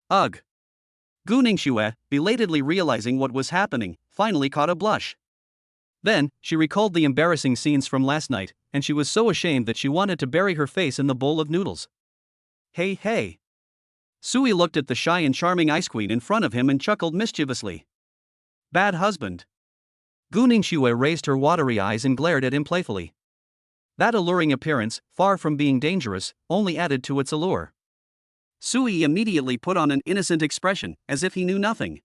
Ugh. Gu Ningxue, belatedly realizing what was happening, finally caught a blush. Then, she recalled the embarrassing scenes from last night, and she was so ashamed that she wanted to bury her face in the bowl of noodles. Hey, hey. Sui looked at the shy and charming ice queen in front of him and chuckled mischievously. Bad husband. Gu Ningxue raised her watery eyes and glared at him playfully. That alluring appearance, far from being dangerous, only added to its allure. Sui immediately put on an innocent expression, as if he knew nothing.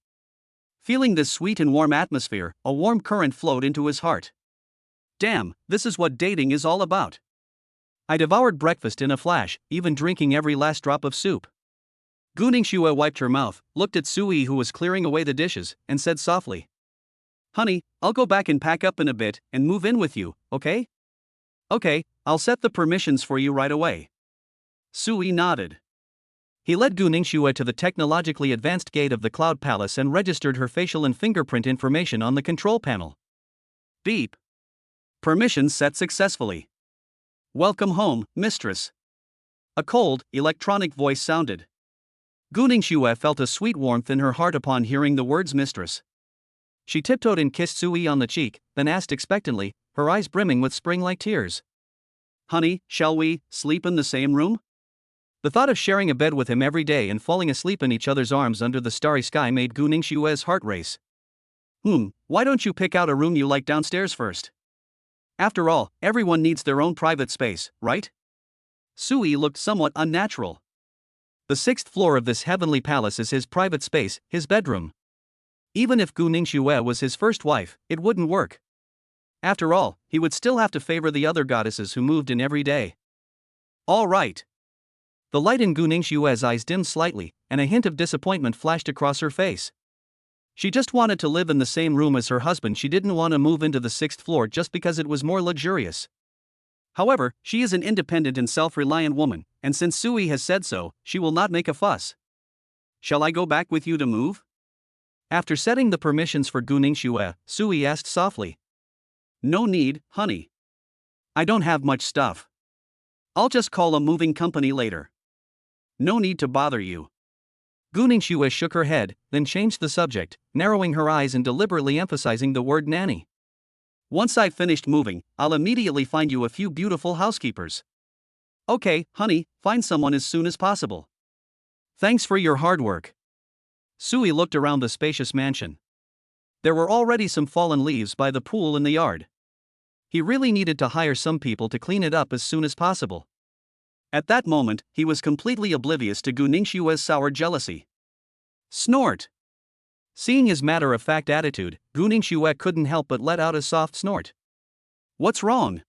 Feeling this sweet and warm atmosphere, a warm current flowed into his heart. Damn, this is what dating is all about. I devoured breakfast in a flash, even drinking every last drop of soup. Gu Ningxue wiped her mouth, looked at Sui who was clearing away the dishes, and said softly. Honey, I'll go back and pack up in a bit and move in with you, okay? Okay, I'll set the permissions for you right away. Sui nodded. He led Gu Ningxue to the technologically advanced gate of the Cloud Palace and registered her facial and fingerprint information on the control panel. Beep. Permissions set successfully. Welcome home, mistress. A cold, electronic voice sounded. Gu Ningxue felt a sweet warmth in her heart upon hearing the words mistress. She tiptoed and kissed Sui on the cheek, then asked expectantly, her eyes brimming with spring-like tears. Honey, shall we sleep in the same room? The thought of sharing a bed with him every day and falling asleep in each other's arms under the starry sky made Gu Ningxue's heart race. Why don't you pick out a room you like downstairs first? After all, everyone needs their own private space, right? Sui looked somewhat unnatural. The 6th floor of this heavenly palace is his private space, his bedroom. Even if Gu Ningxue was his first wife, it wouldn't work. After all, he would still have to favor the other goddesses who moved in every day. All right. The light in Gu Ningxue's eyes dimmed slightly, and a hint of disappointment flashed across her face. She just wanted to live in the same room as her husband. She didn't want to move into the 6th floor just because it was more luxurious. However, she is an independent and self-reliant woman, and since Sui has said so, she will not make a fuss. Shall I go back with you to move? After setting the permissions for Gu Ningxue, Sui asked softly. No need, honey. I don't have much stuff. I'll just call a moving company later. No need to bother you. Gu Ningxue shook her head, then changed the subject, narrowing her eyes and deliberately emphasizing the word nanny. Once I've finished moving, I'll immediately find you a few beautiful housekeepers. Okay, honey, find someone as soon as possible. Thanks for your hard work. Sui looked around the spacious mansion. There were already some fallen leaves by the pool in the yard. He really needed to hire some people to clean it up as soon as possible. At that moment, he was completely oblivious to Gu Ningxue's sour jealousy. Snort! Seeing his matter-of-fact attitude, Gu Ningxue couldn't help but let out a soft snort. What's wrong?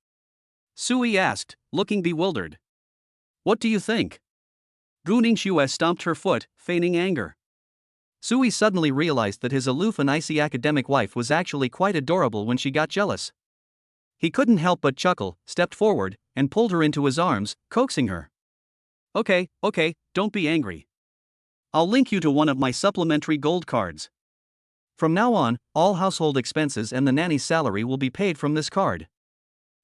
Sui asked, looking bewildered. What do you think? Gu Ningxue stomped her foot, feigning anger. Sui suddenly realized that his aloof and icy academic wife was actually quite adorable when she got jealous. He couldn't help but chuckle, stepped forward, and pulled her into his arms, coaxing her. Okay, don't be angry. I'll link you to one of my supplementary gold cards. From now on, all household expenses and the nanny's salary will be paid from this card.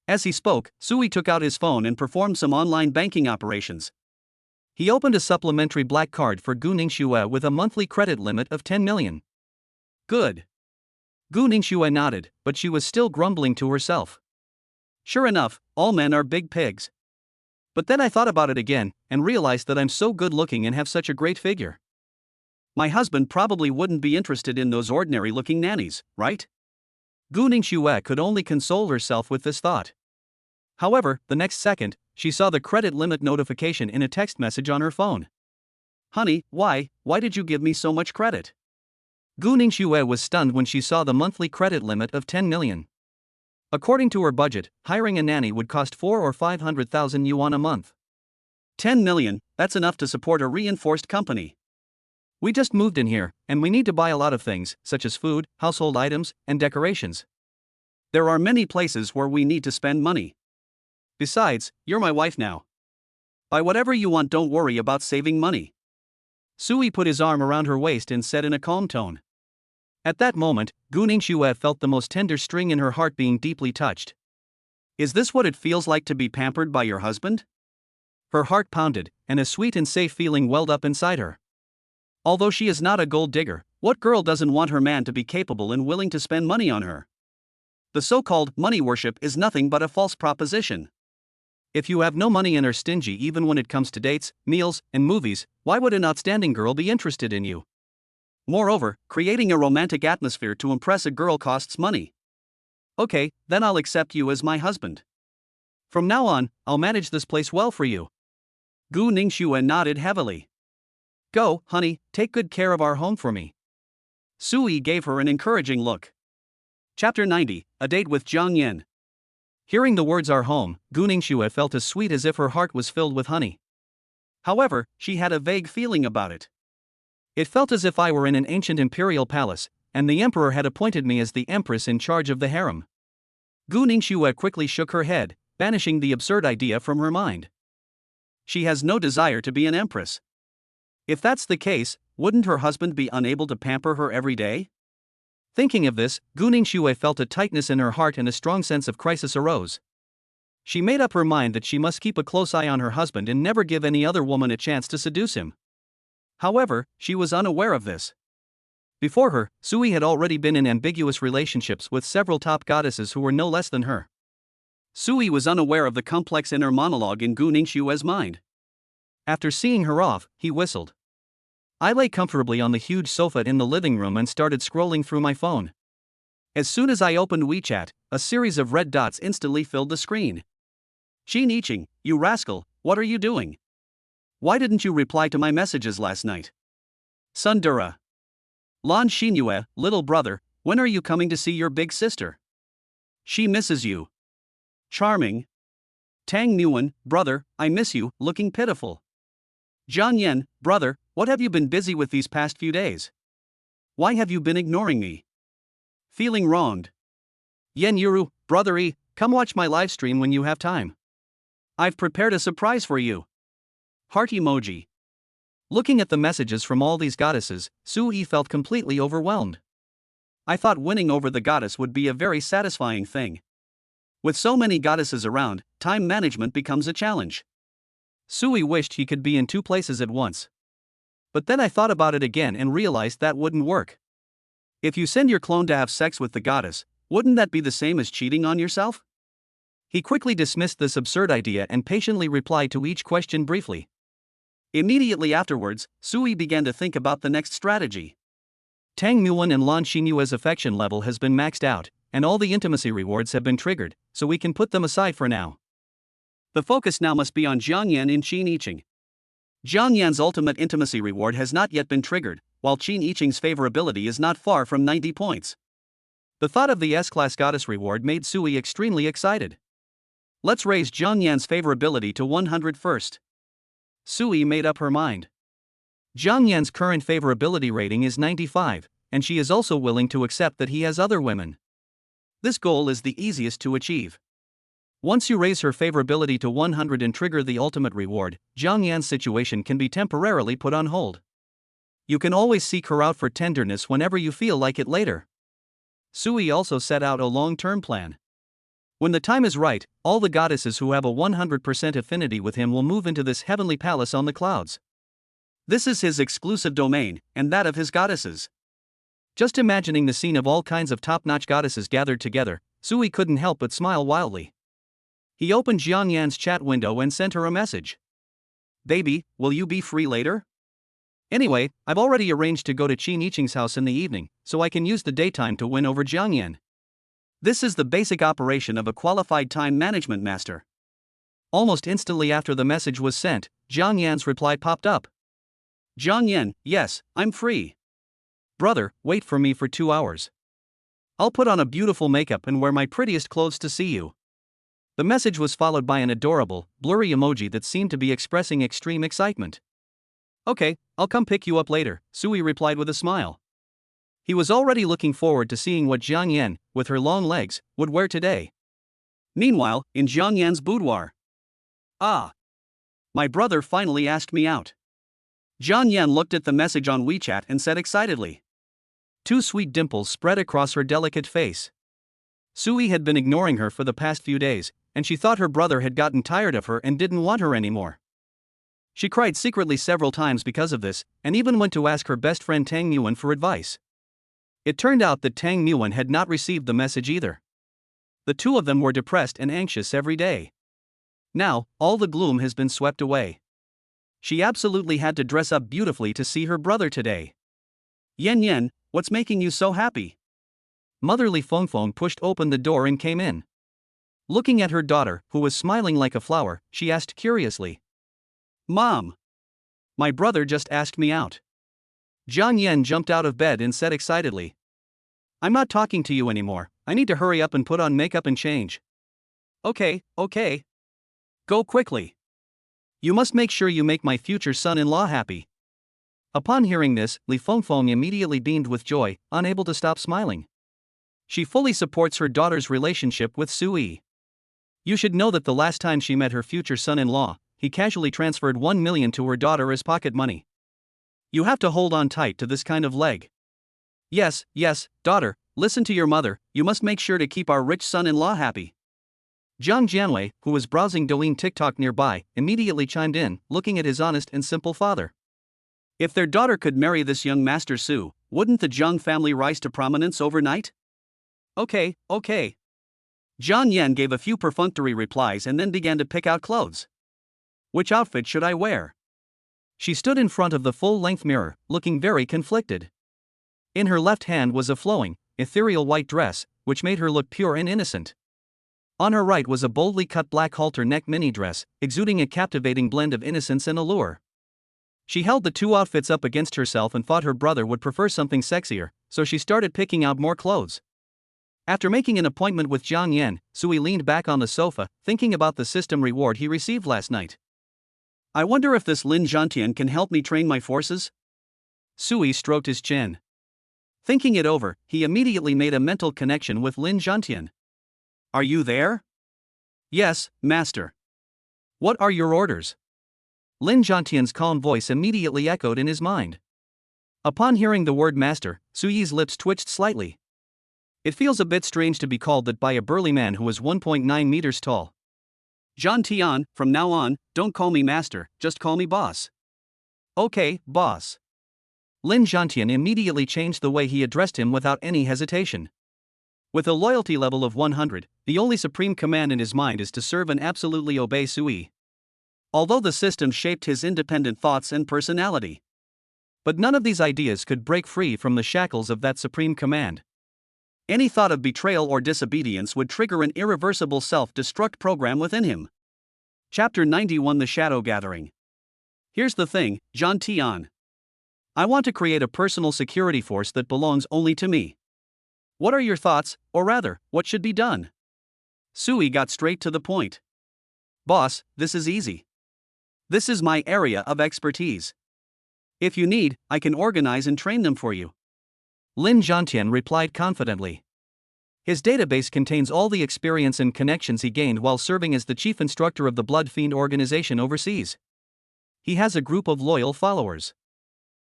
As he spoke, Sui took out his phone and performed some online banking operations. He opened a supplementary black card for Gu Ningxue with a monthly credit limit of 10 million. Good. Gu Ningxue nodded, but she was still grumbling to herself. Sure enough, all men are big pigs. But then I thought about it again, and realized that I'm so good looking and have such a great figure. My husband probably wouldn't be interested in those ordinary looking nannies, right? Gu Ningxue could only console herself with this thought. However, the next second, she saw the credit limit notification in a text message on her phone. Honey, why did you give me so much credit? Gu Ningxue was stunned when she saw the monthly credit limit of 10 million. According to her budget, hiring a nanny would cost 400,000 or 500,000 yuan a month. 10 million, that's enough to support a reinforced company. We just moved in here, and we need to buy a lot of things, such as food, household items, and decorations. There are many places where we need to spend money. Besides, you're my wife now. Buy whatever you want, don't worry about saving money. Sui put his arm around her waist and said in a calm tone. At that moment, Gu Ningxue felt the most tender string in her heart being deeply touched. Is this what it feels like to be pampered by your husband? Her heart pounded, and a sweet and safe feeling welled up inside her. Although she is not a gold digger, what girl doesn't want her man to be capable and willing to spend money on her? the so-called money worship is nothing but a false proposition. If you have no money and are stingy even when it comes to dates, meals, and movies, why would an outstanding girl be interested in you? Moreover, creating a romantic atmosphere to impress a girl costs money. Okay, then I'll accept you as my husband. From now on, I'll manage this place well for you. Gu Ningxue nodded heavily. Go, honey, take good care of our home for me. Sui gave her an encouraging look. Chapter 90, A Date with Jiang Yan. Hearing the words our home, Gu Ningxue felt as sweet as if her heart was filled with honey. However, she had a vague feeling about it. It felt as if I were in an ancient imperial palace, and the emperor had appointed me as the empress in charge of the harem. Gu Ningxue quickly shook her head, banishing the absurd idea from her mind. She has no desire to be an empress. If that's the case, wouldn't her husband be unable to pamper her every day? Thinking of this, Gu Ningxue felt a tightness in her heart and a strong sense of crisis arose. She made up her mind that she must keep a close eye on her husband and never give any other woman a chance to seduce him. However, she was unaware of this. Before her, Sui had already been in ambiguous relationships with several top goddesses who were no less than her. Sui was unaware of the complex inner monologue in Gu Ningxue's mind. After seeing her off, he whistled. I lay comfortably on the huge sofa in the living room and started scrolling through my phone. As soon as I opened WeChat, a series of red dots instantly filled the screen. Qin Yiqing, you rascal, what are you doing? Why didn't you reply to my messages last night? Sundura. Lan Xinyue, little brother, when are you coming to see your big sister? She misses you. Charming. Tang Nguyen, brother, I miss you, looking pitiful. Jiang Yan, brother, what have you been busy with these past few days? Why have you been ignoring me? Feeling wronged. Yen Yuru, brother E, come watch my live stream when you have time. I've prepared a surprise for you. Heart emoji. Looking at the messages from all these goddesses, Sui felt completely overwhelmed. I thought winning over the goddess would be a very satisfying thing. With so many goddesses around, time management becomes a challenge. Sui wished he could be in two places at once. But then I thought about it again and realized that wouldn't work. If you send your clone to have sex with the goddess, wouldn't that be the same as cheating on yourself? He quickly dismissed this absurd idea and patiently replied to each question briefly. Immediately afterwards, Sui began to think about the next strategy. Tang Nguyen and Lan Xinyue's affection level has been maxed out, and all the intimacy rewards have been triggered, so we can put them aside for now. The focus now must be on Jiang Yan and Qin Yiqing. Jiang Yan's ultimate intimacy reward has not yet been triggered, while Qin Yiqing's favorability is not far from 90 points. The thought of the S-class goddess reward made Sui extremely excited. Let's raise Jiang Yan's favorability to 100 first. Sui made up her mind. Jiang Yan's current favorability rating is 95, and she is also willing to accept that he has other women. This goal is the easiest to achieve. Once you raise her favorability to 100 and trigger the ultimate reward, Jiang Yan's situation can be temporarily put on hold. You can always seek her out for tenderness whenever you feel like it later. Sui also set out a long-term plan. When the time is right, all the goddesses who have a 100% affinity with him will move into this heavenly palace on the clouds. This is his exclusive domain, and that of his goddesses. Just imagining the scene of all kinds of top-notch goddesses gathered together, Sui couldn't help but smile wildly. He opened Jiang Yan's chat window and sent her a message. Baby, will you be free later? Anyway, I've already arranged to go to Qin Yiqing's house in the evening, so I can use the daytime to win over Jiang Yan. This is the basic operation of a qualified time management master. Almost instantly after the message was sent, Jiang Yan's reply popped up. Jiang Yan, yes, I'm free. Brother, wait for me for 2 hours. I'll put on a beautiful makeup and wear my prettiest clothes to see you. The message was followed by an adorable, blurry emoji that seemed to be expressing extreme excitement. Okay, I'll come pick you up later, Sui replied with a smile. He was already looking forward to seeing what Jiang Yan, with her long legs, would wear today. Meanwhile, in Jiang Yan's boudoir. Ah! My brother finally asked me out. Jiang Yan looked at the message on WeChat and said excitedly. 2 sweet dimples spread across her delicate face. Sui had been ignoring her for the past few days, and she thought her brother had gotten tired of her and didn't want her anymore. She cried secretly several times because of this, and even went to ask her best friend Tang Nguyen for advice. It turned out that Tang Nguyen had not received the message either. The two of them were depressed and anxious every day. Now, all the gloom has been swept away. She absolutely had to dress up beautifully to see her brother today. Yen Yen, what's making you so happy? Motherly Feng pushed open the door and came in. Looking at her daughter, who was smiling like a flower, she asked curiously. Mom! My brother just asked me out. Jiang Yen jumped out of bed and said excitedly. I'm not talking to you anymore, I need to hurry up and put on makeup and change. Okay. Go quickly. You must make sure you make my future son-in-law happy. Upon hearing this, Li Fengfeng immediately beamed with joy, unable to stop smiling. She fully supports her daughter's relationship with Sui. You should know that the last time she met her future son-in-law, he casually transferred 1 million to her daughter as pocket money. You have to hold on tight to this kind of leg. Yes, daughter, listen to your mother, you must make sure to keep our rich son-in-law happy. Jiang Jianwei, who was browsing Douyin TikTok nearby, immediately chimed in, looking at his honest and simple father. If their daughter could marry this young Master Su, wouldn't the Jiang family rise to prominence overnight? Okay. Jiang Yan gave a few perfunctory replies and then began to pick out clothes. Which outfit should I wear? She stood in front of the full-length mirror, looking very conflicted. In her left hand was a flowing, ethereal white dress, which made her look pure and innocent. On her right was a boldly cut black halter neck mini dress, exuding a captivating blend of innocence and allure. She held the two outfits up against herself and thought her brother would prefer something sexier, so she started picking out more clothes. After making an appointment with Jiang Yan, Sui leaned back on the sofa, thinking about the system reward he received last night. I wonder if this Lin Zhantian can help me train my forces? Sui stroked his chin. Thinking it over, he immediately made a mental connection with Lin Zhantian. Are you there? Yes, master. What are your orders? Lin Zhantian's calm voice immediately echoed in his mind. Upon hearing the word master, Suyi's lips twitched slightly. It feels a bit strange to be called that by a burly man who is 1.9 meters tall. Zhan Tian, from now on, don't call me master, just call me boss. Okay, boss. Lin Zhantian immediately changed the way he addressed him without any hesitation. With a loyalty level of 100, the only supreme command in his mind is to serve and absolutely obey Sui. Although the system shaped his independent thoughts and personality. But none of these ideas could break free from the shackles of that supreme command. Any thought of betrayal or disobedience would trigger an irreversible self-destruct program within him. Chapter 91: The Shadow Gathering. Here's the thing, Zhan Tian. I want to create a personal security force that belongs only to me. What are your thoughts, or rather, what should be done? Sui got straight to the point. Boss, this is easy. This is my area of expertise. If you need, I can organize and train them for you. Lin Zhantian replied confidently. His database contains all the experience and connections he gained while serving as the chief instructor of the Blood Fiend organization overseas. He has a group of loyal followers.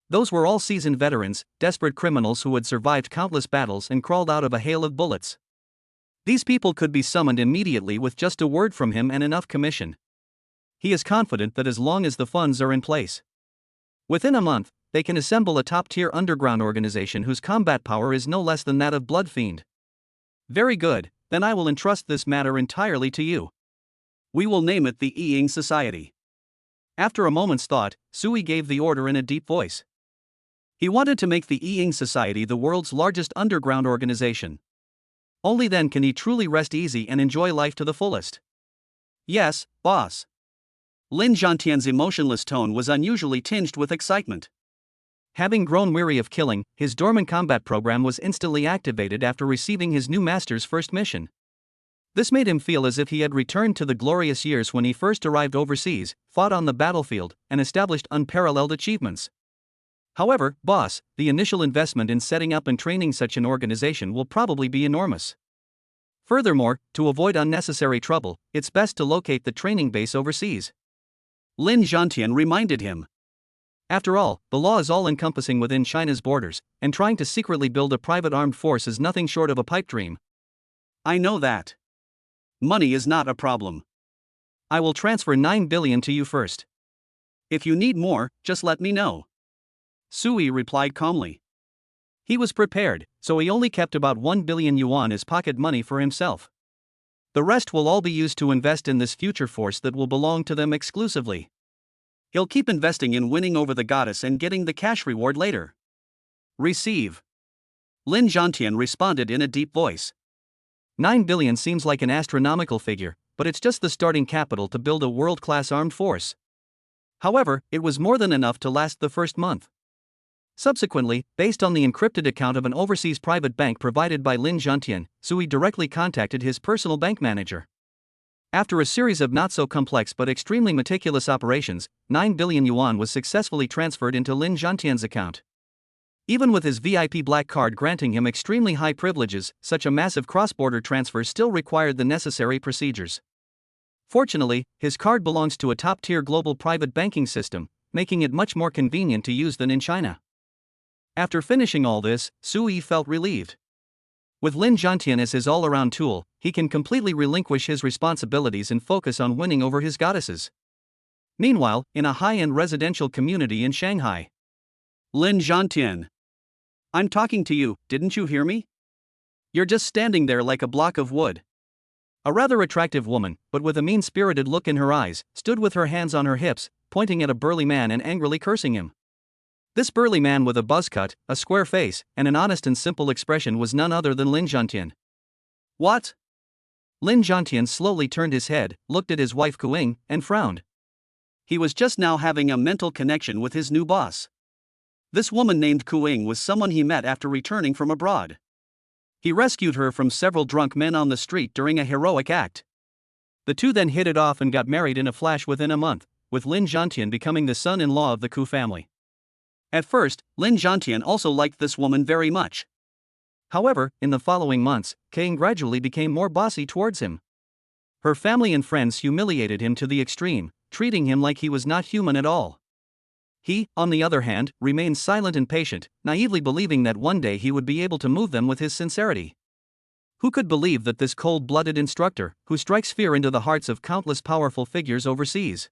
Those were all seasoned veterans, desperate criminals who had survived countless battles and crawled out of a hail of bullets. These people could be summoned immediately with just a word from him and enough commission. He is confident that as long as the funds are in place, within a month, they can assemble a top-tier underground organization whose combat power is no less than that of Blood Fiend. Very good, then I will entrust this matter entirely to you. We will name it the Ying Society. After a moment's thought, Sui gave the order in a deep voice. He wanted to make the Ying Society the world's largest underground organization. Only then can he truly rest easy and enjoy life to the fullest. Yes, boss. Lin Zhantian's emotionless tone was unusually tinged with excitement. Having grown weary of killing, his dormant combat program was instantly activated after receiving his new master's first mission. This made him feel as if he had returned to the glorious years when he first arrived overseas, fought on the battlefield, and established unparalleled achievements. However, boss, the initial investment in setting up and training such an organization will probably be enormous. Furthermore, to avoid unnecessary trouble, it's best to locate the training base overseas. Lin Zhantian reminded him. After all, the law is all-encompassing within China's borders, and trying to secretly build a private armed force is nothing short of a pipe dream. I know that. Money is not a problem. I will transfer 9 billion to you first. If you need more, just let me know. Sui replied calmly. He was prepared, so he only kept about 1 billion yuan as pocket money for himself. The rest will all be used to invest in this future force that will belong to them exclusively. He'll keep investing in winning over the goddess and getting the cash reward later. Receive. Lin Zhantian responded in a deep voice. 9 billion seems like an astronomical figure, but it's just the starting capital to build a world-class armed force. However, it was more than enough to last the first month. Subsequently, based on the encrypted account of an overseas private bank provided by Lin Zhantian, Sui directly contacted his personal bank manager. After a series of not-so-complex but extremely meticulous operations, 9 billion yuan was successfully transferred into Lin Zhantian's account. Even with his VIP black card granting him extremely high privileges, such a massive cross-border transfer still required the necessary procedures. Fortunately, his card belongs to a top-tier global private banking system, making it much more convenient to use than in China. After finishing all this, Sui felt relieved. With Lin Zhantian as his all-around tool, he can completely relinquish his responsibilities and focus on winning over his goddesses. Meanwhile, in a high-end residential community in Shanghai. Lin Zhantian. I'm talking to you, didn't you hear me? You're just standing there like a block of wood. A rather attractive woman, but with a mean-spirited look in her eyes, stood with her hands on her hips, pointing at a burly man and angrily cursing him. This burly man with a buzz cut, a square face, and an honest and simple expression was none other than Lin Zhantian. What? Lin Zhantian slowly turned his head, looked at his wife Kuing, and frowned. He was just now having a mental connection with his new boss. This woman named Kuing was someone he met after returning from abroad. He rescued her from several drunk men on the street during a heroic act. The two then hit it off and got married in a flash within a month, with Lin Zhantian becoming the son-in-law of the Ku family. At first, Lin Zhantian also liked this woman very much. However, in the following months, Kuing gradually became more bossy towards him. Her family and friends humiliated him to the extreme, treating him like he was not human at all. He, on the other hand, remained silent and patient, naively believing that one day he would be able to move them with his sincerity. Who could believe that this cold-blooded instructor, who strikes fear into the hearts of countless powerful figures overseas?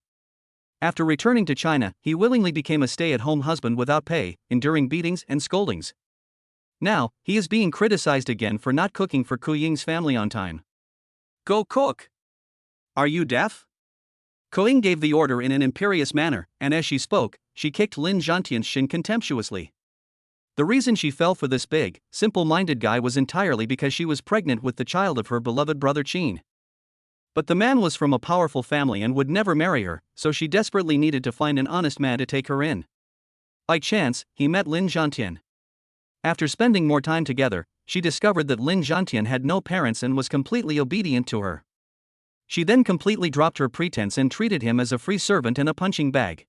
After returning to China, he willingly became a stay-at-home husband without pay, enduring beatings and scoldings. Now, he is being criticized again for not cooking for Ku Ying's family on time. Go cook! Are you deaf? Kuing gave the order in an imperious manner, and as she spoke, she kicked Lin Zhantian's shin contemptuously. The reason she fell for this big, simple-minded guy was entirely because she was pregnant with the child of her beloved brother Qin. But the man was from a powerful family and would never marry her, so she desperately needed to find an honest man to take her in. By chance, he met Lin Zhantian. After spending more time together, she discovered that Lin Zhantian had no parents and was completely obedient to her. She then completely dropped her pretense and treated him as a free servant and a punching bag.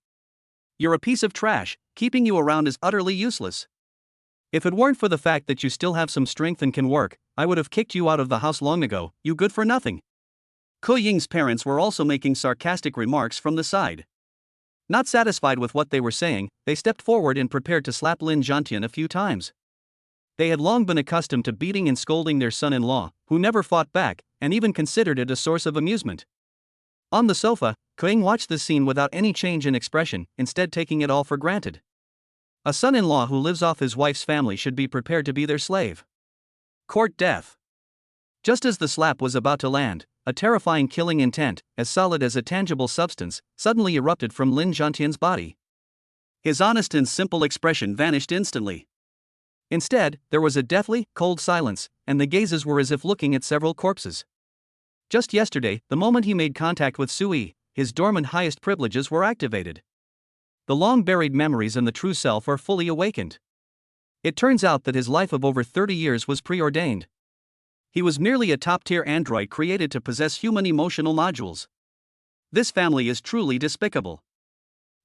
You're a piece of trash, keeping you around is utterly useless. If it weren't for the fact that you still have some strength and can work, I would have kicked you out of the house long ago, you good for nothing. Ku Ying's parents were also making sarcastic remarks from the side. Not satisfied with what they were saying, they stepped forward and prepared to slap Lin Zhantian a few times. They had long been accustomed to beating and scolding their son-in-law, who never fought back, and even considered it a source of amusement. On the sofa, Kuing watched the scene without any change in expression, instead taking it all for granted. A son-in-law who lives off his wife's family should be prepared to be their slave. Court death. Just as the slap was about to land, a terrifying killing intent, as solid as a tangible substance, suddenly erupted from Lin Zhantian's body. His honest and simple expression vanished instantly. Instead, there was a deathly, cold silence, and the gazes were as if looking at several corpses. Just yesterday, the moment he made contact with Sui, his dormant highest privileges were activated. The long-buried memories and the true self are fully awakened. It turns out that his life of over 30 years was preordained. He was merely a top-tier android created to possess human emotional nodules. This family is truly despicable.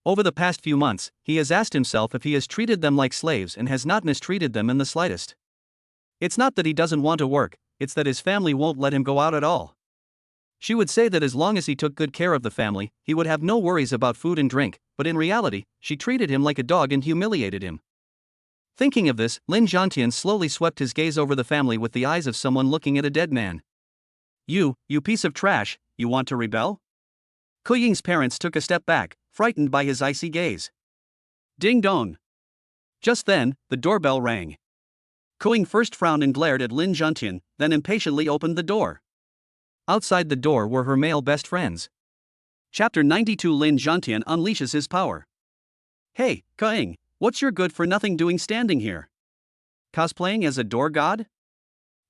Over the past few months, he has asked himself if he has treated them like slaves and has not mistreated them in the slightest. It's not that he doesn't want to work, it's that his family won't let him go out at all. She would say that as long as he took good care of the family, he would have no worries about food and drink, but in reality, she treated him like a dog and humiliated him. Thinking of this, Lin Zhantian slowly swept his gaze over the family with the eyes of someone looking at a dead man. You piece of trash, you want to rebel? Ku Ying's parents took a step back, frightened by his icy gaze. Ding dong. Just then, the doorbell rang. Ku Ying first frowned and glared at Lin Zhantian, then impatiently opened the door. Outside the door were her male best friends. Chapter 92 Lin Zhantian unleashes his power. Hey, Kaing, what's your good for nothing doing standing here? Cosplaying as a door god?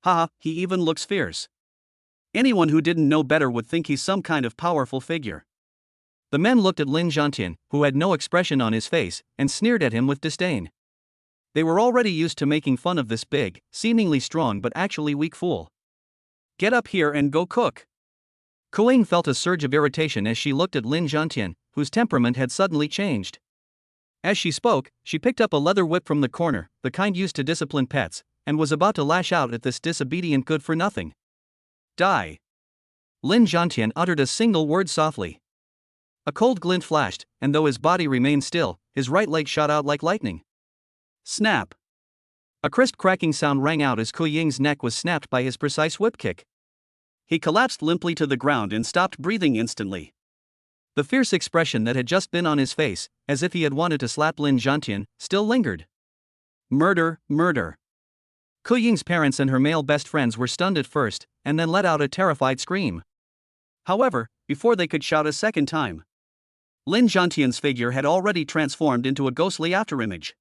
Haha, he even looks fierce. Anyone who didn't know better would think he's some kind of powerful figure. The men looked at Lin Zhantian, who had no expression on his face, and sneered at him with disdain. They were already used to making fun of this big, seemingly strong but actually weak fool. Get up here and go cook. Kaing felt a surge of irritation as she looked at Lin Zhantian, whose temperament had suddenly changed. As she spoke, she picked up a leather whip from the corner, the kind used to discipline pets, and was about to lash out at this disobedient good-for-nothing. Die. Lin Zhantian uttered a single word softly. A cold glint flashed, and though his body remained still, his right leg shot out like lightning. Snap. A crisp cracking sound rang out as Kaing's neck was snapped by his precise whip kick. He collapsed limply to the ground and stopped breathing instantly. The fierce expression that had just been on his face, as if he had wanted to slap Lin Zhantian, still lingered. Murder, murder. Kaing's parents and her male best friends were stunned at first, and then let out a terrified scream. However, before they could shout a second time, Lin Zhantian's figure had already transformed into a ghostly afterimage.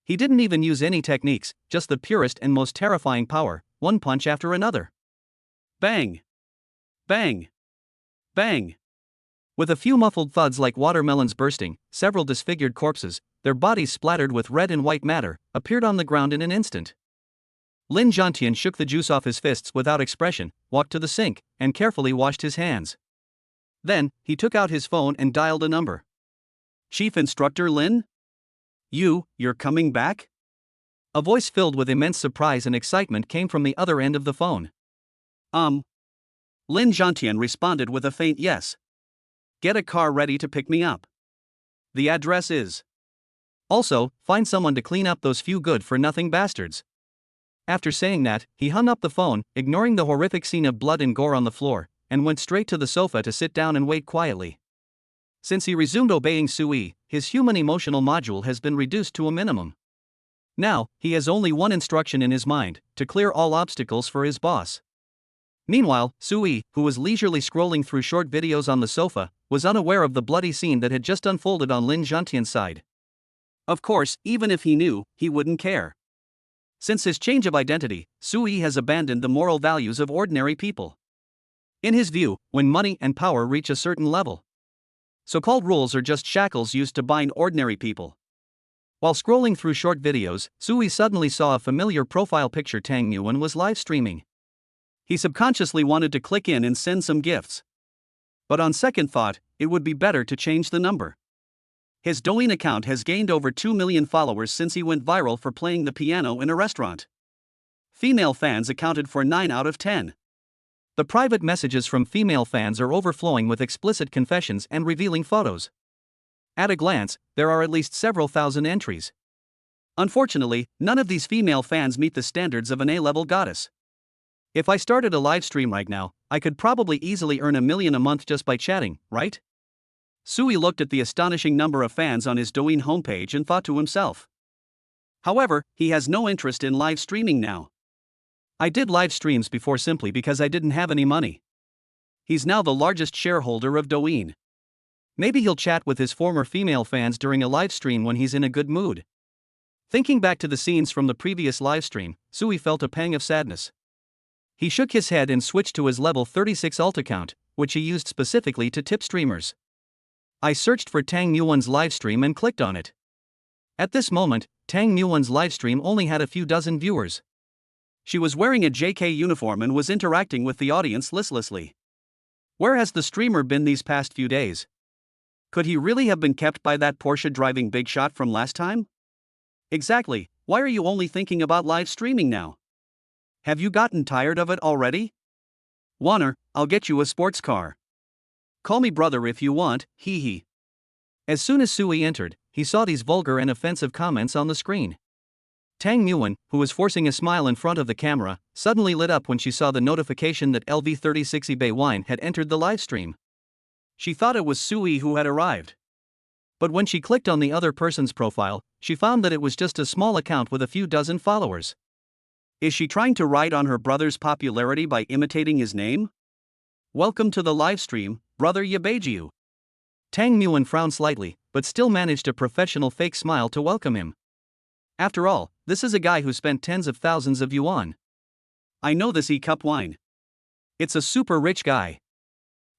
He didn't even use any techniques, just the purest and most terrifying power, one punch after another. Bang! Bang! Bang! With a few muffled thuds like watermelons bursting, several disfigured corpses, their bodies splattered with red and white matter, appeared on the ground in an instant. Lin Zhantian shook the juice off his fists without expression, walked to the sink, and carefully washed his hands. Then, he took out his phone and dialed a number. Chief Instructor Lin? You're coming back? A voice filled with immense surprise and excitement came from the other end of the phone. Lin Zhantian responded with a faint yes. Get a car ready to pick me up. The address is. Also, find someone to clean up those few good-for-nothing bastards. After saying that, he hung up the phone, ignoring the horrific scene of blood and gore on the floor, and went straight to the sofa to sit down and wait quietly. Since he resumed obeying Sui, his human emotional module has been reduced to a minimum. Now, he has only one instruction in his mind, to clear all obstacles for his boss. Meanwhile, Sui, who was leisurely scrolling through short videos on the sofa, was unaware of the bloody scene that had just unfolded on Lin Zhantian's side. Of course, even if he knew, he wouldn't care. Since his change of identity, Sui has abandoned the moral values of ordinary people. In his view, when money and power reach a certain level, so-called rules are just shackles used to bind ordinary people. While scrolling through short videos, Sui suddenly saw a familiar profile picture Tang Yuan was live streaming. He subconsciously wanted to click in and send some gifts. But on second thought, it would be better to change the number. His Douyin account has gained over 2 million followers since he went viral for playing the piano in a restaurant. Female fans accounted for 9 out of 10. The private messages from female fans are overflowing with explicit confessions and revealing photos. At a glance, there are at least several thousand entries. Unfortunately, none of these female fans meet the standards of an A-level goddess. If I started a live stream right now, I could probably easily earn $1 million a month just by chatting, right? Sui looked at the astonishing number of fans on his Douyin homepage and thought to himself. However, he has no interest in live streaming now. I did live streams before simply because I didn't have any money. He's now the largest shareholder of Douyin. Maybe he'll chat with his former female fans during a live stream when he's in a good mood. Thinking back to the scenes from the previous live stream, Sui felt a pang of sadness. He shook his head and switched to his level 36 alt account, which he used specifically to tip streamers. I searched for Tang Yuan's livestream and clicked on it. At this moment, Tang Yuan's livestream only had a few dozen viewers. She was wearing a JK uniform and was interacting with the audience listlessly. Where has the streamer been these past few days? Could he really have been kept by that Porsche driving big shot from last time? Exactly, why are you only thinking about live streaming now? Have you gotten tired of it already? Warner, I'll get you a sports car. Call me brother if you want, hee hee. As soon as Sui entered, he saw these vulgar and offensive comments on the screen. Tang Yuan, who was forcing a smile in front of the camera, suddenly lit up when she saw the notification that LV36 eBay Wine had entered the livestream. She thought it was Sui who had arrived. But when she clicked on the other person's profile, she found that it was just a small account with a few dozen followers. Is she trying to ride on her brother's popularity by imitating his name? Welcome to the live stream, brother Yabejiu. Tang Nguyen frowned slightly, but still managed a professional fake smile to welcome him. After all, this is a guy who spent tens of thousands of yuan. I know this E-cup wine. It's a super rich guy.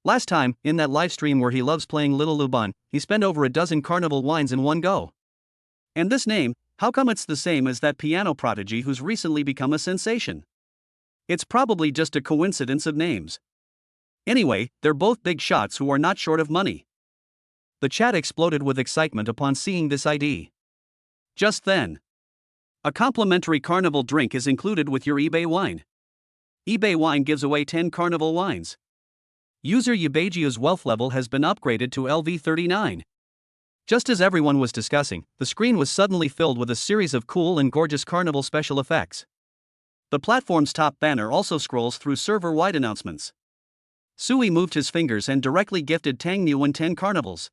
Last time, in that live stream where he loves playing Little Luban, he spent over a dozen carnival wines in one go. And this name, how come it's the same as that piano prodigy who's recently become a sensation? It's probably just a coincidence of names. Anyway, they're both big shots who are not short of money. The chat exploded with excitement upon seeing this ID. Just then, a complimentary carnival drink is included with your eBay wine. eBay Wine gives away 10 carnival wines. User Yabejiu's wealth level has been upgraded to LV39. Just as everyone was discussing, the screen was suddenly filled with a series of cool and gorgeous carnival special effects. The platform's top banner also scrolls through server-wide announcements. Sui moved his fingers and directly gifted Tang Nguyen 10 carnivals.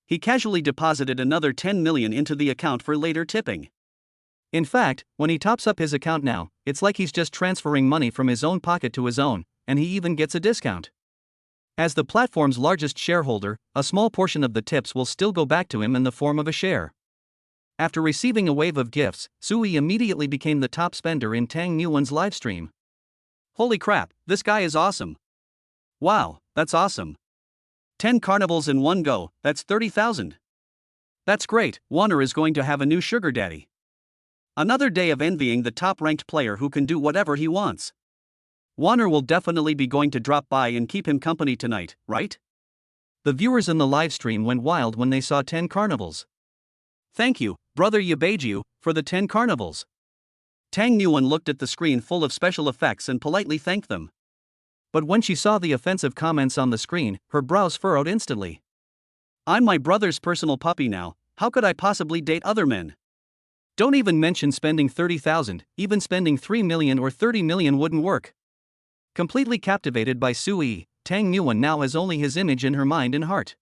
He casually deposited another 10 million into the account for later tipping. In fact, when he tops up his account now, it's like he's just transferring money from his own pocket to his own, and he even gets a discount. As the platform's largest shareholder, a small portion of the tips will still go back to him in the form of a share. After receiving a wave of gifts, Sui immediately became the top spender in Tang Nguyen's livestream. Holy crap, this guy is awesome. Wow, that's awesome. 10 carnivals in one go, that's 30,000. That's great, Warner is going to have a new sugar daddy. Another day of envying the top-ranked player who can do whatever he wants. Warner will definitely be going to drop by and keep him company tonight, right? The viewers in the livestream went wild when they saw 10 carnivals. Thank you, brother Yabejiu, for the 10 carnivals. Tang Nguyen looked at the screen full of special effects and politely thanked them. But when she saw the offensive comments on the screen, her brows furrowed instantly. I'm my brother's personal puppy now, how could I possibly date other men? Don't even mention spending 30,000, even spending 3 million or 30 million wouldn't work. Completely captivated by Sui, Tang Nguyen now has only his image in her mind and heart.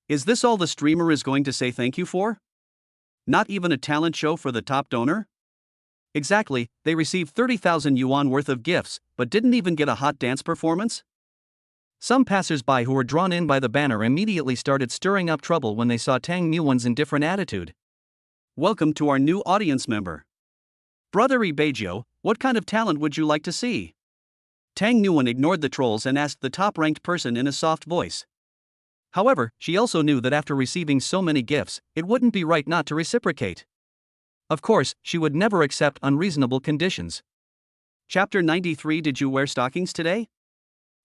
Is this all the streamer is going to say thank you for? Not even a talent show for the top donor? Exactly, they received 30,000 yuan worth of gifts, but didn't even get a hot dance performance? Some passers-by who were drawn in by the banner immediately started stirring up trouble when they saw Tang Nguyen's indifferent attitude. Welcome to our new audience member. Brother Yabejiu, what kind of talent would you like to see? Tang Nguyen ignored the trolls and asked the top-ranked person in a soft voice. However, she also knew that after receiving so many gifts, it wouldn't be right not to reciprocate. Of course, she would never accept unreasonable conditions. Chapter 93. Did you wear stockings today?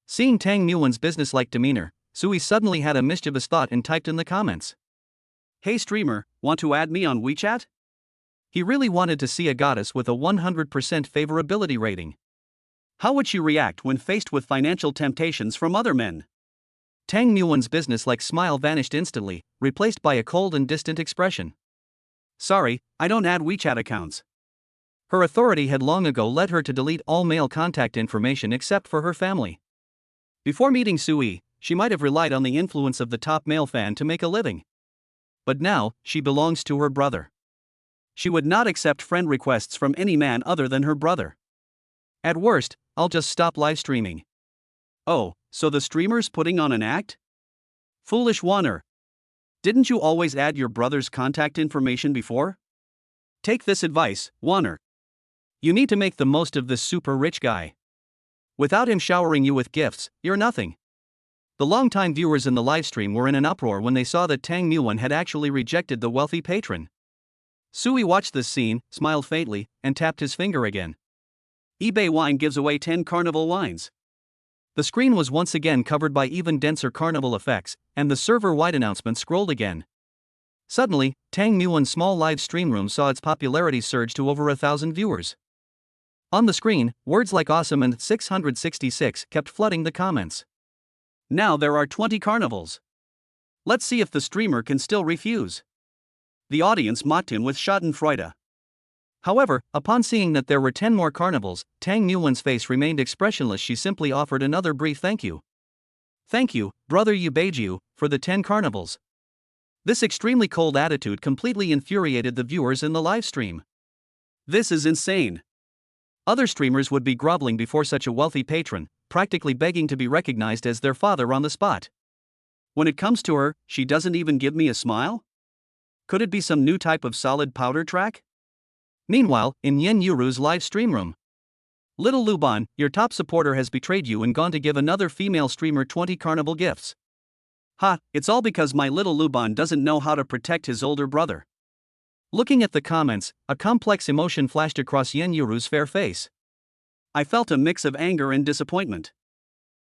Seeing Tang Nguyen's businesslike demeanor, Sui suddenly had a mischievous thought and typed in the comments. Hey streamer, want to add me on WeChat? He really wanted to see a goddess with a 100% favorability rating. How would she react when faced with financial temptations from other men? Tang Nguyen's businesslike smile vanished instantly, replaced by a cold and distant expression. Sorry, I don't add WeChat accounts. Her authority had long ago led her to delete all male contact information except for her family. Before meeting Sui, she might have relied on the influence of the top male fan to make a living. But now, she belongs to her brother. She would not accept friend requests from any man other than her brother. At worst, I'll just stop live streaming. Oh, so the streamer's putting on an act? Foolish Warner. Didn't you always add your brother's contact information before? Take this advice, Warner. You need to make the most of this super rich guy. Without him showering you with gifts, you're nothing. The longtime viewers in the livestream were in an uproar when they saw that Tang Nguyen had actually rejected the wealthy patron. Sui watched this scene, smiled faintly, and tapped his finger again. eBay Wine gives away 10 carnival wines. The screen was once again covered by even denser carnival effects, and the server-wide announcement scrolled again. Suddenly, Tang Nguyen's small live stream room saw its popularity surge to over 1,000 viewers. On the screen, words like awesome and 666 kept flooding the comments. Now there are 20 carnivals. Let's see if the streamer can still refuse. The audience mocked him with schadenfreude. However, upon seeing that there were 10 more carnivals, Tang Nguyen's face remained expressionless. She simply offered another brief thank you. Thank you, brother Yabejiu, for the 10 carnivals. This extremely cold attitude completely infuriated the viewers in the live stream. This is insane. Other streamers would be groveling before such a wealthy patron, practically begging to be recognized as their father on the spot. When it comes to her, she doesn't even give me a smile? Could it be some new type of solid powder track? Meanwhile, in Yen Yuru's live stream room, little Luban, your top supporter, has betrayed you and gone to give another female streamer 20 carnival gifts. Ha, it's all because my little Luban doesn't know how to protect his older brother. Looking at the comments, a complex emotion flashed across Yen Yuru's fair face. I felt a mix of anger and disappointment.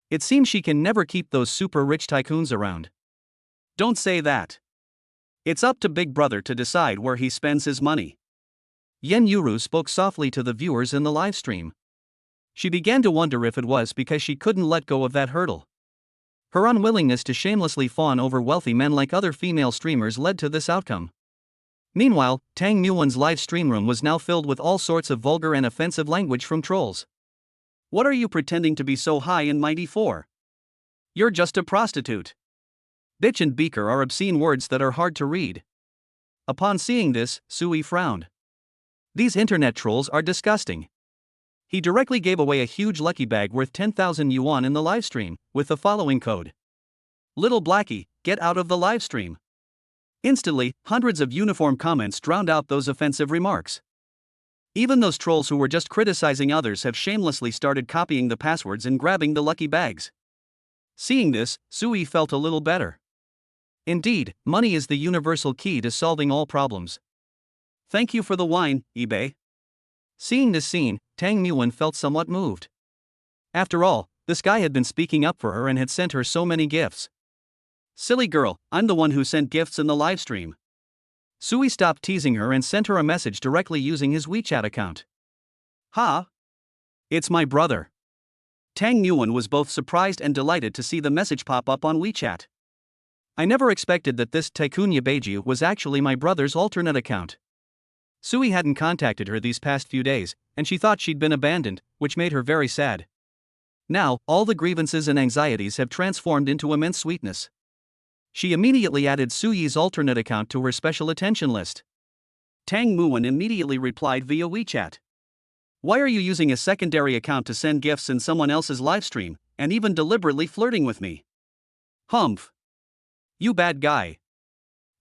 It seems she can never keep those super rich tycoons around. Don't say that. It's up to Big Brother to decide where he spends his money. Yen Yuru spoke softly to the viewers in the live stream. She began to wonder if it was because she couldn't let go of that hurdle. Her unwillingness to shamelessly fawn over wealthy men like other female streamers led to this outcome. Meanwhile, Tang Muwen's live stream room was now filled with all sorts of vulgar and offensive language from trolls. What are you pretending to be so high and mighty for? You're just a prostitute. Bitch and beaker are obscene words that are hard to read. Upon seeing this, Sui frowned. These internet trolls are disgusting. He directly gave away a huge lucky bag worth 10,000 yuan in the livestream, with the following code. Little Blackie, get out of the livestream. Instantly, hundreds of uniform comments drowned out those offensive remarks. Even those trolls who were just criticizing others have shamelessly started copying the passwords and grabbing the lucky bags. Seeing this, Sui felt a little better. Indeed, money is the universal key to solving all problems. Thank you for the wine, eBay. Seeing this scene, Tang Muwen felt somewhat moved. After all, this guy had been speaking up for her and had sent her so many gifts. Silly girl, I'm the one who sent gifts in the livestream. Sui stopped teasing her and sent her a message directly using his WeChat account. Ha! It's my brother. Tang Muwen was both surprised and delighted to see the message pop up on WeChat. I never expected that this Tycoon Yabeiju was actually my brother's alternate account. Sui hadn't contacted her these past few days, and she thought she'd been abandoned, which made her very sad. Now, all the grievances and anxieties have transformed into immense sweetness. She immediately added Suyi's alternate account to her special attention list. Tang Muwen immediately replied via WeChat. Why are you using a secondary account to send gifts in someone else's livestream, and even deliberately flirting with me? Humph. You bad guy.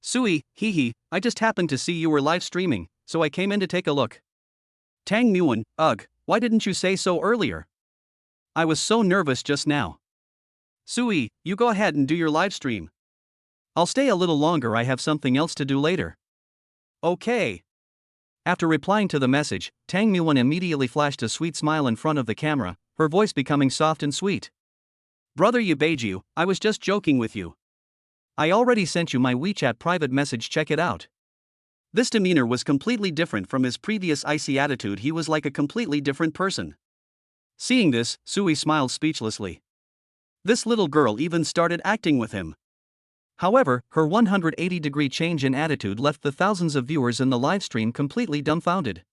Sui, hee, I just happened to see you were live streaming, so I came in to take a look. Tang Muwen, ugh, why didn't you say so earlier? I was so nervous just now. Sui, you go ahead and do your live stream. I'll stay a little longer, I have something else to do later. Okay. After replying to the message, Tang Muwen immediately flashed a sweet smile in front of the camera, her voice becoming soft and sweet. Brother Yabeiju, I was just joking with you. I already sent you my WeChat private message, check it out. This demeanor was completely different from his previous icy attitude, he was like a completely different person. Seeing this, Sui smiled speechlessly. This little girl even started acting with him. However, her 180-degree change in attitude left the thousands of viewers in the livestream completely dumbfounded.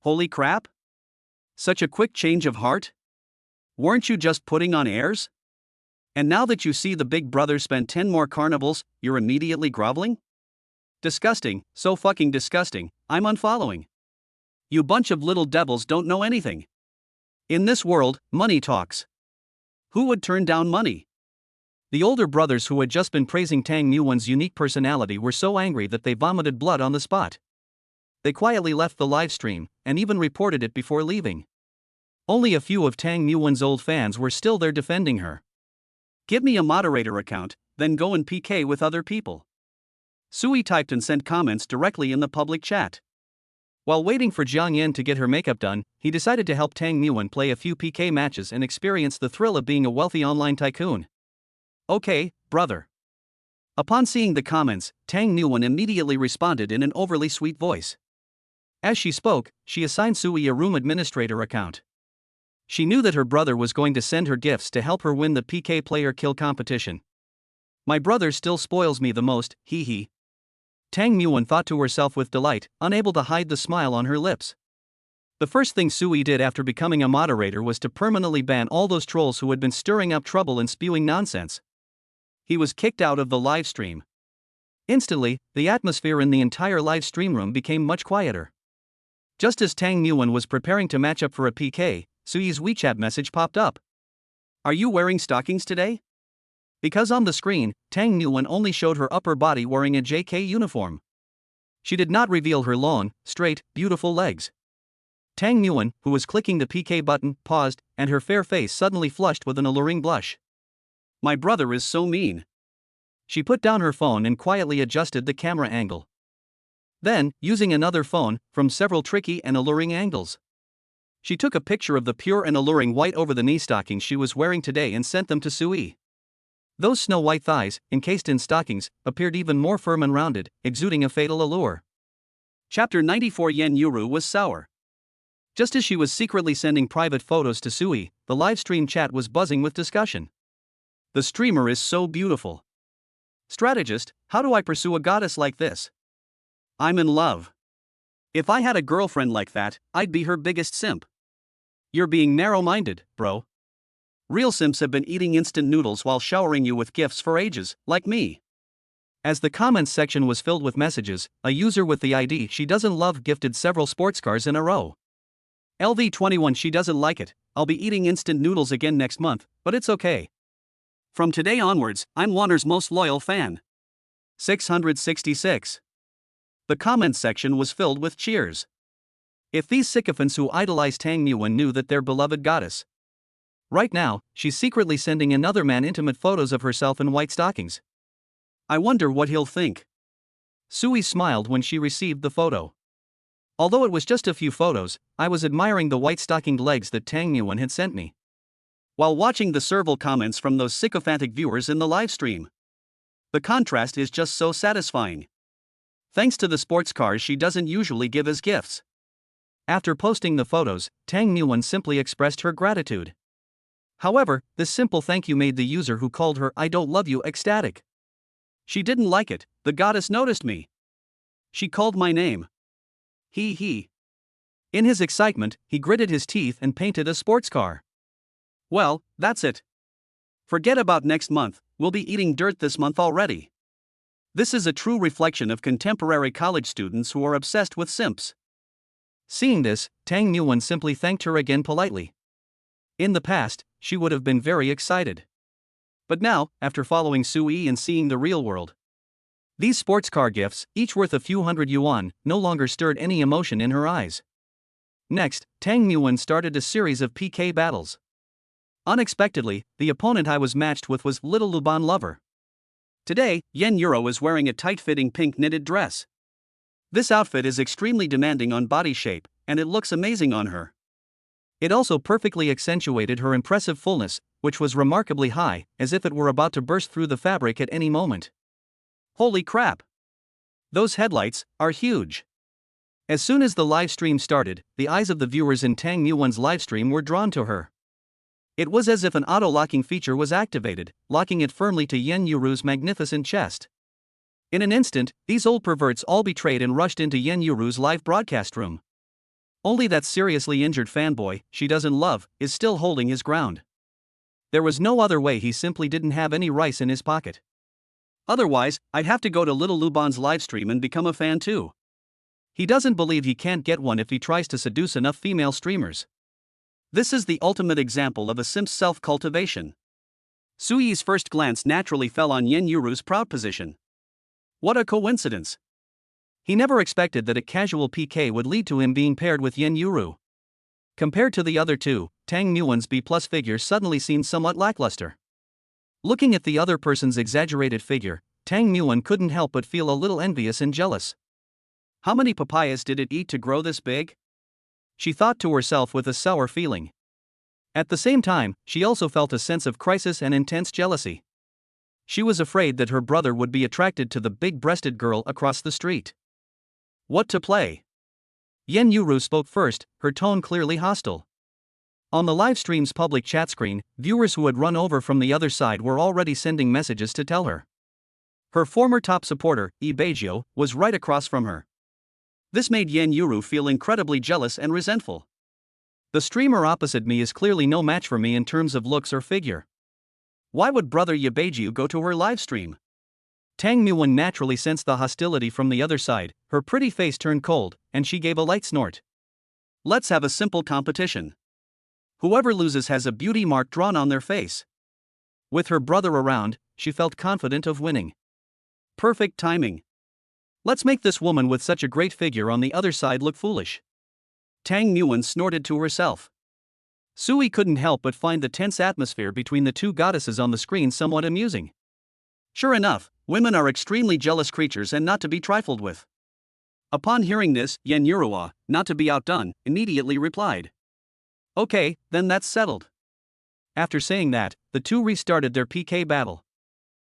Holy crap! Such a quick change of heart? Weren't you just putting on airs? And now that you see the big brother spend 10 more carnivals, you're immediately groveling? Disgusting, so fucking disgusting, I'm unfollowing. You bunch of little devils don't know anything. In this world, money talks. Who would turn down money? The older brothers who had just been praising Tang Muwen's unique personality were so angry that they vomited blood on the spot. They quietly left the live stream, and even reported it before leaving. Only a few of Tang Muwen's old fans were still there defending her. Give me a moderator account, then go and PK with other people. Sui typed and sent comments directly in the public chat. While waiting for Jiang Yan to get her makeup done, he decided to help Tang Muwen play a few PK matches and experience the thrill of being a wealthy online tycoon. Okay, brother. Upon seeing the comments, Tang Muwen immediately responded in an overly sweet voice. As she spoke, she assigned Sui a room administrator account. She knew that her brother was going to send her gifts to help her win the PK player kill competition. My brother still spoils me the most, hee. Tang Muwen thought to herself with delight, unable to hide the smile on her lips. The first thing Sui did after becoming a moderator was to permanently ban all those trolls who had been stirring up trouble and spewing nonsense. He was kicked out of the live stream. Instantly, the atmosphere in the entire live stream room became much quieter. Just as Tang Muwen was preparing to match up for a PK, Sui's WeChat message popped up. Are you wearing stockings today? Because on the screen, Tang Nguyen only showed her upper body wearing a JK uniform. She did not reveal her long, straight, beautiful legs. Tang Nguyen, who was clicking the PK button, paused, and her fair face suddenly flushed with an alluring blush. My brother is so mean. She put down her phone and quietly adjusted the camera angle. Then, using another phone, from several tricky and alluring angles, she took a picture of the pure and alluring white over-the-knee stockings she was wearing today and sent them to Sui. Those snow-white thighs, encased in stockings, appeared even more firm and rounded, exuding a fatal allure. Chapter 94. Yen Yuru was sour. Just as she was secretly sending private photos to Sui, the livestream chat was buzzing with discussion. The streamer is so beautiful. Strategist, how do I pursue a goddess like this? I'm in love. If I had a girlfriend like that, I'd be her biggest simp. You're being narrow-minded, bro. Real simps have been eating instant noodles while showering you with gifts for ages, like me. As the comments section was filled with messages, a user with the ID she doesn't love gifted several sports cars in a row. LV21 she doesn't like it, I'll be eating instant noodles again next month, but it's okay. From today onwards, I'm Warner's most loyal fan. 666. The comments section was filled with cheers. If these sycophants who idolize Tang Nguyen knew that their beloved goddess. Right now, she's secretly sending another man intimate photos of herself in white stockings. I wonder what he'll think. Sui smiled when she received the photo. Although it was just a few photos, I was admiring the white-stockinged legs that Tang Nguyen had sent me. While watching the serval comments from those sycophantic viewers in the livestream. The contrast is just so satisfying. Thanks to the sports cars she doesn't usually give as gifts. After posting the photos, Tang Nguyen simply expressed her gratitude. However, this simple thank you made the user who called her "I don't love you" ecstatic. She didn't like it, the goddess noticed me. She called my name. He. In his excitement, he gritted his teeth and painted a sports car. Well, that's it. Forget about next month, we'll be eating dirt this month already. This is a true reflection of contemporary college students who are obsessed with simps. Seeing this, Tang Nguyen simply thanked her again politely. In the past, she would have been very excited. But now, after following Sui and seeing the real world, these sports car gifts, each worth a few hundred yuan, no longer stirred any emotion in her eyes. Next, Tang Nguyen started a series of PK battles. Unexpectedly, the opponent I was matched with was Little Luban Lover. Today, Yen Yuro is wearing a tight-fitting pink knitted dress. This outfit is extremely demanding on body shape, and it looks amazing on her. It also perfectly accentuated her impressive fullness, which was remarkably high, as if it were about to burst through the fabric at any moment. Holy crap! Those headlights are huge. As soon as the live stream started, the eyes of the viewers in Tang Nguyen's livestream were drawn to her. It was as if an auto-locking feature was activated, locking it firmly to Yen Yuru's magnificent chest. In an instant, these old perverts all betrayed and rushed into Yen Yuru's live broadcast room. Only that seriously injured fanboy, she doesn't love, is still holding his ground. There was no other way, he simply didn't have any rice in his pocket. Otherwise, I'd have to go to Little Luban's livestream and become a fan too. He doesn't believe he can't get one if he tries to seduce enough female streamers. This is the ultimate example of a simp's self-cultivation. Sui's first glance naturally fell on Yen Yuru's proud position. What a coincidence! He never expected that a casual PK would lead to him being paired with Yen Yuru. Compared to the other two, Tang Nguyen's B+ figure suddenly seemed somewhat lackluster. Looking at the other person's exaggerated figure, Tang Nguyen couldn't help but feel a little envious and jealous. How many papayas did it eat to grow this big? She thought to herself with a sour feeling. At the same time, she also felt a sense of crisis and intense jealousy. She was afraid that her brother would be attracted to the big-breasted girl across the street. What to play? Yen Yuru spoke first, her tone clearly hostile. On the livestream's public chat screen, viewers who had run over from the other side were already sending messages to tell her. Her former top supporter, Beijio, was right across from her. This made Yen Yuru feel incredibly jealous and resentful. The streamer opposite me is clearly no match for me in terms of looks or figure. Why would brother Beijio go to her livestream? Tang Nguyen naturally sensed the hostility from the other side, her pretty face turned cold, and she gave a light snort. Let's have a simple competition. Whoever loses has a beauty mark drawn on their face. With her brother around, she felt confident of winning. Perfect timing. Let's make this woman with such a great figure on the other side look foolish. Tang Nguyen snorted to herself. Sui couldn't help but find the tense atmosphere between the two goddesses on the screen somewhat amusing. Sure enough, women are extremely jealous creatures and not to be trifled with. Upon hearing this, Yen Yurua, not to be outdone, immediately replied. Okay, then that's settled. After saying that, the two restarted their PK battle.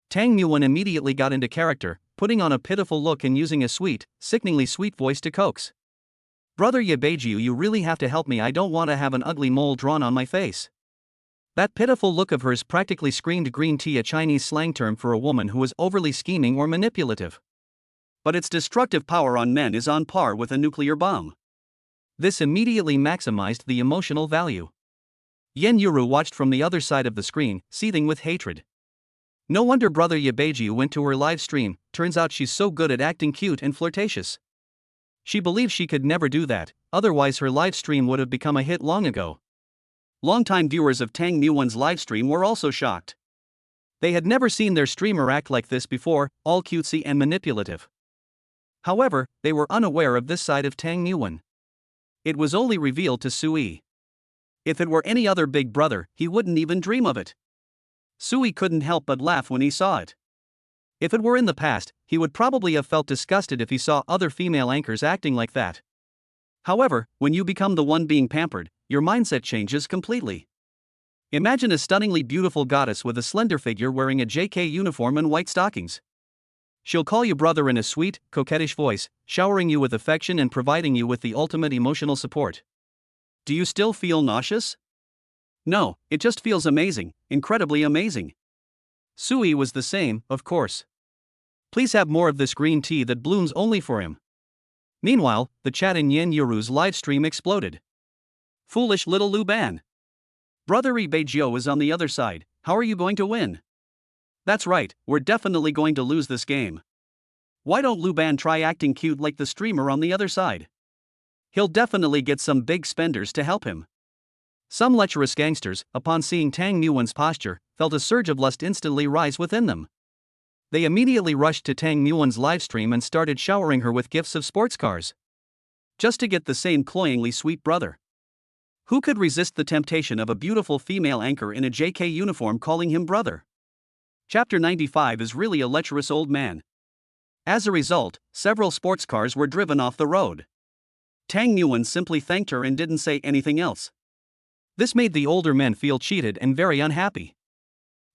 Tang Nguyen immediately got into character, putting on a pitiful look and using a sweet, sickeningly sweet voice to coax. Brother Yebejiu, you really have to help me, I don't want to have an ugly mole drawn on my face. That pitiful look of hers practically screamed green tea, a Chinese slang term for a woman who is overly scheming or manipulative. But its destructive power on men is on par with a nuclear bomb. This immediately maximized the emotional value. Yen Yuru watched from the other side of the screen, seething with hatred. No wonder Brother Yebejiu went to her live stream, turns out she's so good at acting cute and flirtatious. She believes she could never do that, otherwise her live stream would have become a hit long ago. Longtime viewers of Tang Nguyen's live stream were also shocked. They had never seen their streamer act like this before, all cutesy and manipulative. However, they were unaware of this side of Tang Nguyen. It was only revealed to Sui. If it were any other big brother, he wouldn't even dream of it. Sui couldn't help but laugh when he saw it. If it were in the past, he would probably have felt disgusted if he saw other female anchors acting like that. However, when you become the one being pampered, your mindset changes completely. Imagine a stunningly beautiful goddess with a slender figure wearing a JK uniform and white stockings. She'll call you brother in a sweet, coquettish voice, showering you with affection and providing you with the ultimate emotional support. Do you still feel nauseous? No, it just feels amazing, incredibly amazing. Sui was the same, of course. Please have more of this green tea that blooms only for him. Meanwhile, the chat in Yen Yuru's live stream exploded. Foolish little Lu Ban. Brother Ibeijio is on the other side, how are you going to win? That's right, we're definitely going to lose this game. Why don't Lu Ban try acting cute like the streamer on the other side? He'll definitely get some big spenders to help him. Some lecherous gangsters, upon seeing Tang Nguyen's posture, felt a surge of lust instantly rise within them. They immediately rushed to Tang Nguyen's livestream and started showering her with gifts of sports cars. Just to get the same cloyingly sweet brother. Who could resist the temptation of a beautiful female anchor in a JK uniform calling him brother? Chapter 95 is really a lecherous old man. As a result, several sports cars were driven off the road. Tang Nguyen simply thanked her and didn't say anything else. This made the older men feel cheated and very unhappy.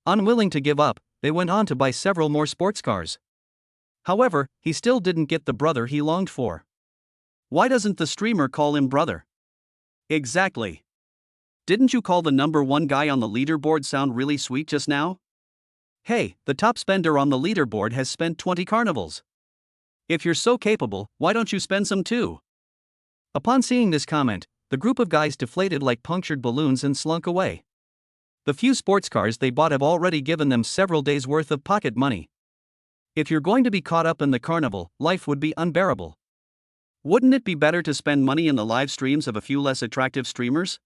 Unwilling to give up, they went on to buy several more sports cars. However, he still didn't get the brother he longed for. Why doesn't the streamer call him brother? Exactly. Didn't you call the number one guy on the leaderboard sound really sweet just now? Hey, the top spender on the leaderboard has spent 20 carnivals. If you're so capable, why don't you spend some too? Upon seeing this comment, the group of guys deflated like punctured balloons and slunk away. The few sports cars they bought have already given them several days' worth of pocket money. If you're going to be caught up in the carnival, life would be unbearable. Wouldn't it be better to spend money in the live streams of a few less attractive streamers?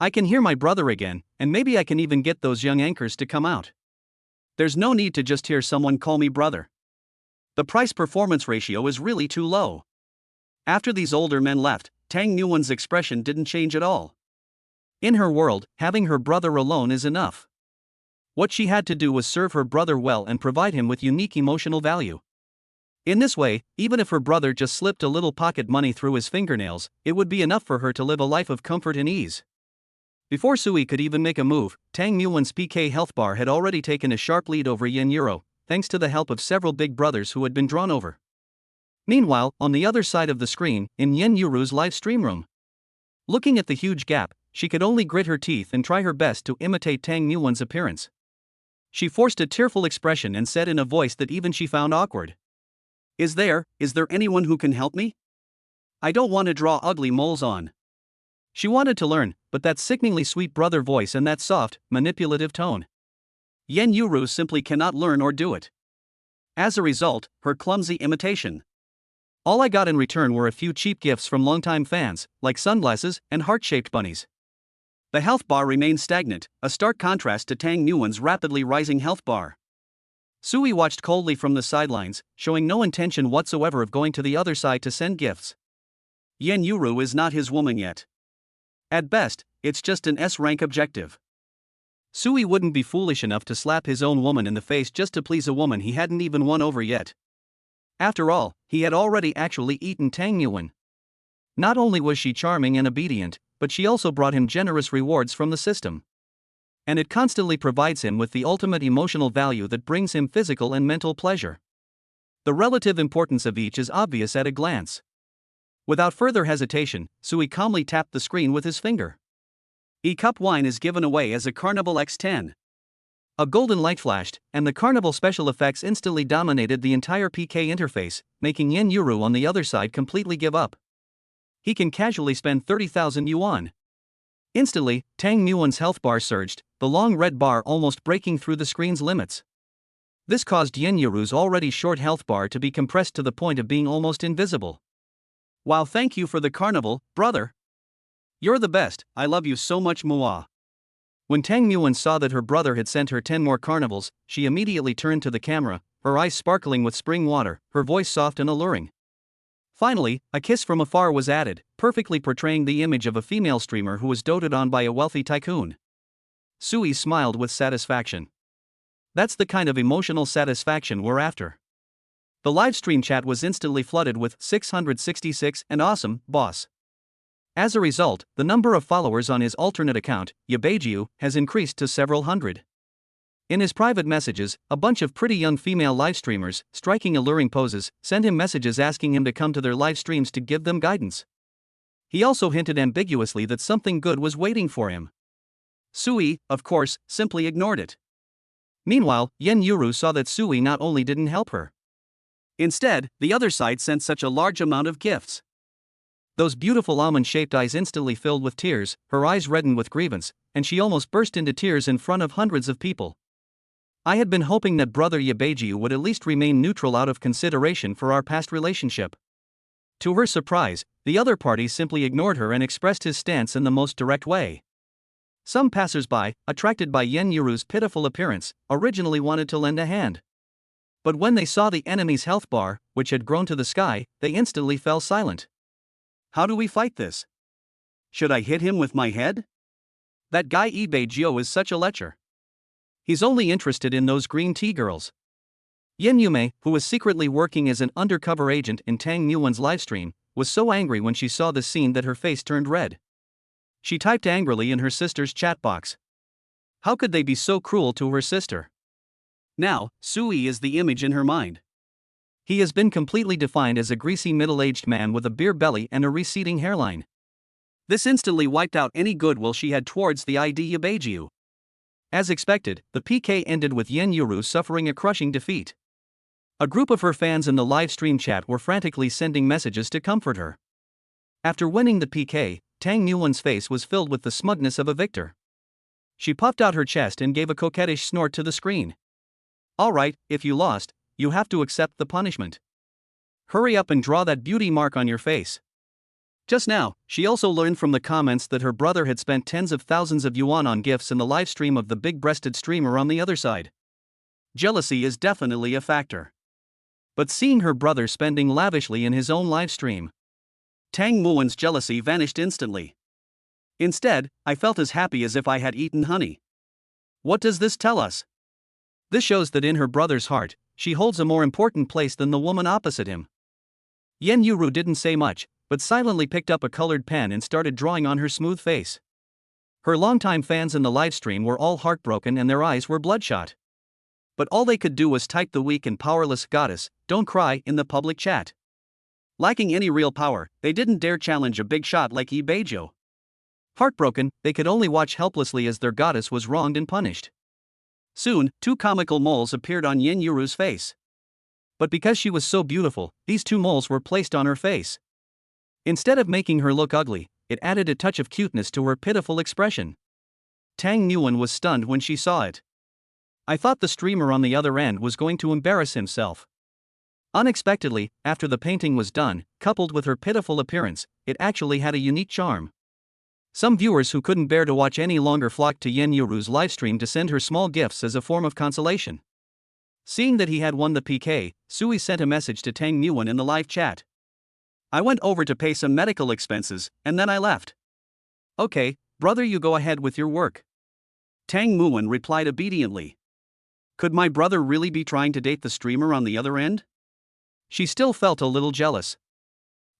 I can hear my brother again, and maybe I can even get those young anchors to come out. There's no need to just hear someone call me brother. The price-performance ratio is really too low. After these older men left, Tang Nguyen's expression didn't change at all. In her world, having her brother alone is enough. What she had to do was serve her brother well and provide him with unique emotional value. In this way, even if her brother just slipped a little pocket money through his fingernails, it would be enough for her to live a life of comfort and ease. Before Sui could even make a move, Tang Nguyen's PK health bar had already taken a sharp lead over Yen Euro, thanks to the help of several big brothers who had been drawn over. Meanwhile, on the other side of the screen, in Yen Yuru's live stream room. Looking at the huge gap, she could only grit her teeth and try her best to imitate Tang Nguyen's appearance. She forced a tearful expression and said in a voice that even she found awkward. Is there anyone who can help me? I don't want to draw ugly moles on. She wanted to learn, but that sickeningly sweet brother voice and that soft, manipulative tone. Yen Yuru simply cannot learn or do it. As a result, her clumsy imitation. All I got in return were a few cheap gifts from longtime fans, like sunglasses and heart-shaped bunnies. The health bar remained stagnant, a stark contrast to Tang Nguyen's rapidly rising health bar. Sui watched coldly from the sidelines, showing no intention whatsoever of going to the other side to send gifts. Yen Yuru is not his woman yet. At best, it's just an S-rank objective. Sui wouldn't be foolish enough to slap his own woman in the face just to please a woman he hadn't even won over yet. After all, he had already actually eaten Tang Nguyen. Not only was she charming and obedient, but she also brought him generous rewards from the system. And it constantly provides him with the ultimate emotional value that brings him physical and mental pleasure. The relative importance of each is obvious at a glance. Without further hesitation, Sui calmly tapped the screen with his finger. E-cup wine is given away as a Carnival X10. A golden light flashed, and the Carnival special effects instantly dominated the entire PK interface, making Yen Yuru on the other side completely give up. He can casually spend 30,000 yuan. Instantly, Tang Nguyen's health bar surged, the long red bar almost breaking through the screen's limits. This caused Yen Yuru's already short health bar to be compressed to the point of being almost invisible. Wow, thank you for the carnival, brother. You're the best, I love you so much, Mua. When Tang Nguyen saw that her brother had sent her 10 more carnivals, she immediately turned to the camera, her eyes sparkling with spring water, her voice soft and alluring. Finally, a kiss from afar was added, perfectly portraying the image of a female streamer who was doted on by a wealthy tycoon. Sui smiled with satisfaction. That's the kind of emotional satisfaction we're after. The livestream chat was instantly flooded with 666 and awesome, boss. As a result, the number of followers on his alternate account, Yabejiu, has increased to several hundred. In his private messages, a bunch of pretty young female livestreamers, striking alluring poses, sent him messages asking him to come to their live streams to give them guidance. He also hinted ambiguously that something good was waiting for him. Sui, of course, simply ignored it. Meanwhile, Yen Yuru saw that Sui not only didn't help her. Instead, the other side sent such a large amount of gifts. Those beautiful almond-shaped eyes instantly filled with tears, her eyes reddened with grievance, and she almost burst into tears in front of hundreds of people. I had been hoping that brother Yabejiu would at least remain neutral out of consideration for our past relationship. To her surprise, the other party simply ignored her and expressed his stance in the most direct way. Some passers-by, attracted by Yen Yuru's pitiful appearance, originally wanted to lend a hand. But when they saw the enemy's health bar, which had grown to the sky, they instantly fell silent. How do we fight this? Should I hit him with my head? That guy Yabejiu is such a lecher. He's only interested in those green tea girls. Yen Yume, who was secretly working as an undercover agent in Tang Nguyen's livestream, was so angry when she saw the scene that her face turned red. She typed angrily in her sister's chat box. How could they be so cruel to her sister? Now, Sui is the image in her mind. He has been completely defined as a greasy middle-aged man with a beer belly and a receding hairline. This instantly wiped out any goodwill she had towards the ID Yabejiu. As expected, the PK ended with Yen Yuru suffering a crushing defeat. A group of her fans in the live stream chat were frantically sending messages to comfort her. After winning the PK, Tang Nguyen's face was filled with the smugness of a victor. She puffed out her chest and gave a coquettish snort to the screen. Alright, if you lost, you have to accept the punishment. Hurry up and draw that beauty mark on your face. Just now, she also learned from the comments that her brother had spent tens of thousands of yuan on gifts in the live stream of the big-breasted streamer on the other side. Jealousy is definitely a factor. But seeing her brother spending lavishly in his own live stream, Tang Nguyen's jealousy vanished instantly. Instead, I felt as happy as if I had eaten honey. What does this tell us? This shows that in her brother's heart, she holds a more important place than the woman opposite him. Yen Yuru didn't say much, but silently picked up a colored pen and started drawing on her smooth face. Her longtime fans in the livestream were all heartbroken and their eyes were bloodshot. But all they could do was type the weak and powerless goddess, don't cry, in the public chat. Lacking any real power, they didn't dare challenge a big shot like Yabejiu. Heartbroken, they could only watch helplessly as their goddess was wronged and punished. Soon, two comical moles appeared on Yen Yuru's face. But because she was so beautiful, these two moles were placed on her face. Instead of making her look ugly, it added a touch of cuteness to her pitiful expression. Tang Nguyen was stunned when she saw it. I thought the streamer on the other end was going to embarrass himself. Unexpectedly, after the painting was done, coupled with her pitiful appearance, it actually had a unique charm. Some viewers who couldn't bear to watch any longer flocked to Yen Yuru's livestream to send her small gifts as a form of consolation. Seeing that he had won the PK, Sui sent a message to Tang Muwen in the live chat. "I went over to pay some medical expenses, and then I left." "Okay, brother, you go ahead with your work." Tang Muwen replied obediently. Could my brother really be trying to date the streamer on the other end? She still felt a little jealous.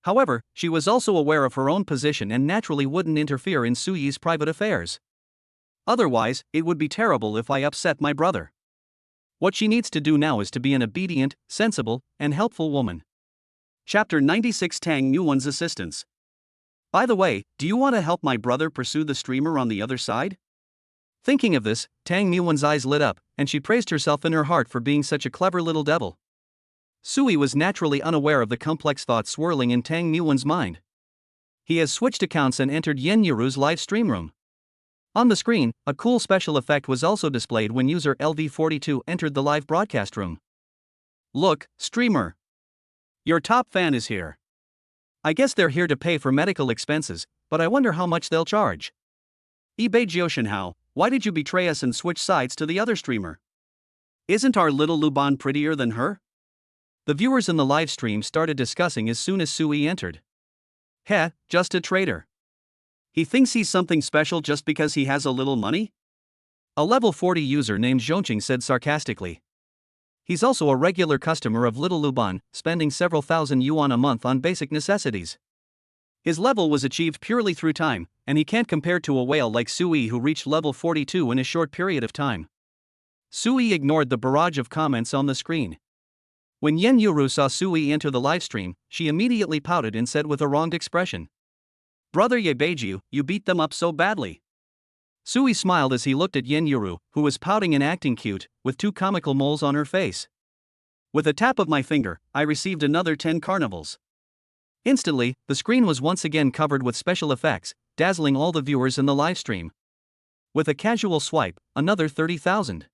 However, she was also aware of her own position and naturally wouldn't interfere in Sui's private affairs. "Otherwise, it would be terrible if I upset my brother. What she needs to do now is to be an obedient, sensible, and helpful woman." Chapter 96: Tang Muwen's Assistance. "By the way, do you want to help my brother pursue the streamer on the other side?" Thinking of this, Tang Muwen's eyes lit up, and she praised herself in her heart for being such a clever little devil. Sui was naturally unaware of the complex thoughts swirling in Tang Muwen's mind. He has switched accounts and entered Yen Yuru's live stream room. On the screen, a cool special effect was also displayed when user LV42 entered the live broadcast room. "Look, streamer. Your top fan is here. I guess they're here to pay for medical expenses, but I wonder how much they'll charge. Ebai Jioshinhao, why did you betray us and switch sides to the other streamer? Isn't our little Luban prettier than her?" The viewers in the live stream started discussing as soon as Sui entered. "Heh, just a traitor. He thinks he's something special just because he has a little money?" A level 40 user named Zhongqing said sarcastically. He's also a regular customer of Little Luban, spending several thousand yuan a month on basic necessities. His level was achieved purely through time, and he can't compare to a whale like Sui who reached level 42 in a short period of time. Sui ignored the barrage of comments on the screen. When Yen Yuru saw Sui enter the livestream, she immediately pouted and said with a wronged expression, "Brother Yebeiju, you beat them up so badly." Sui smiled as he looked at Yen Yuru, who was pouting and acting cute, with two comical moles on her face. "With a tap of my finger, I received another 10 carnivals." Instantly, the screen was once again covered with special effects, dazzling all the viewers in the livestream. With a casual swipe, another 30,000.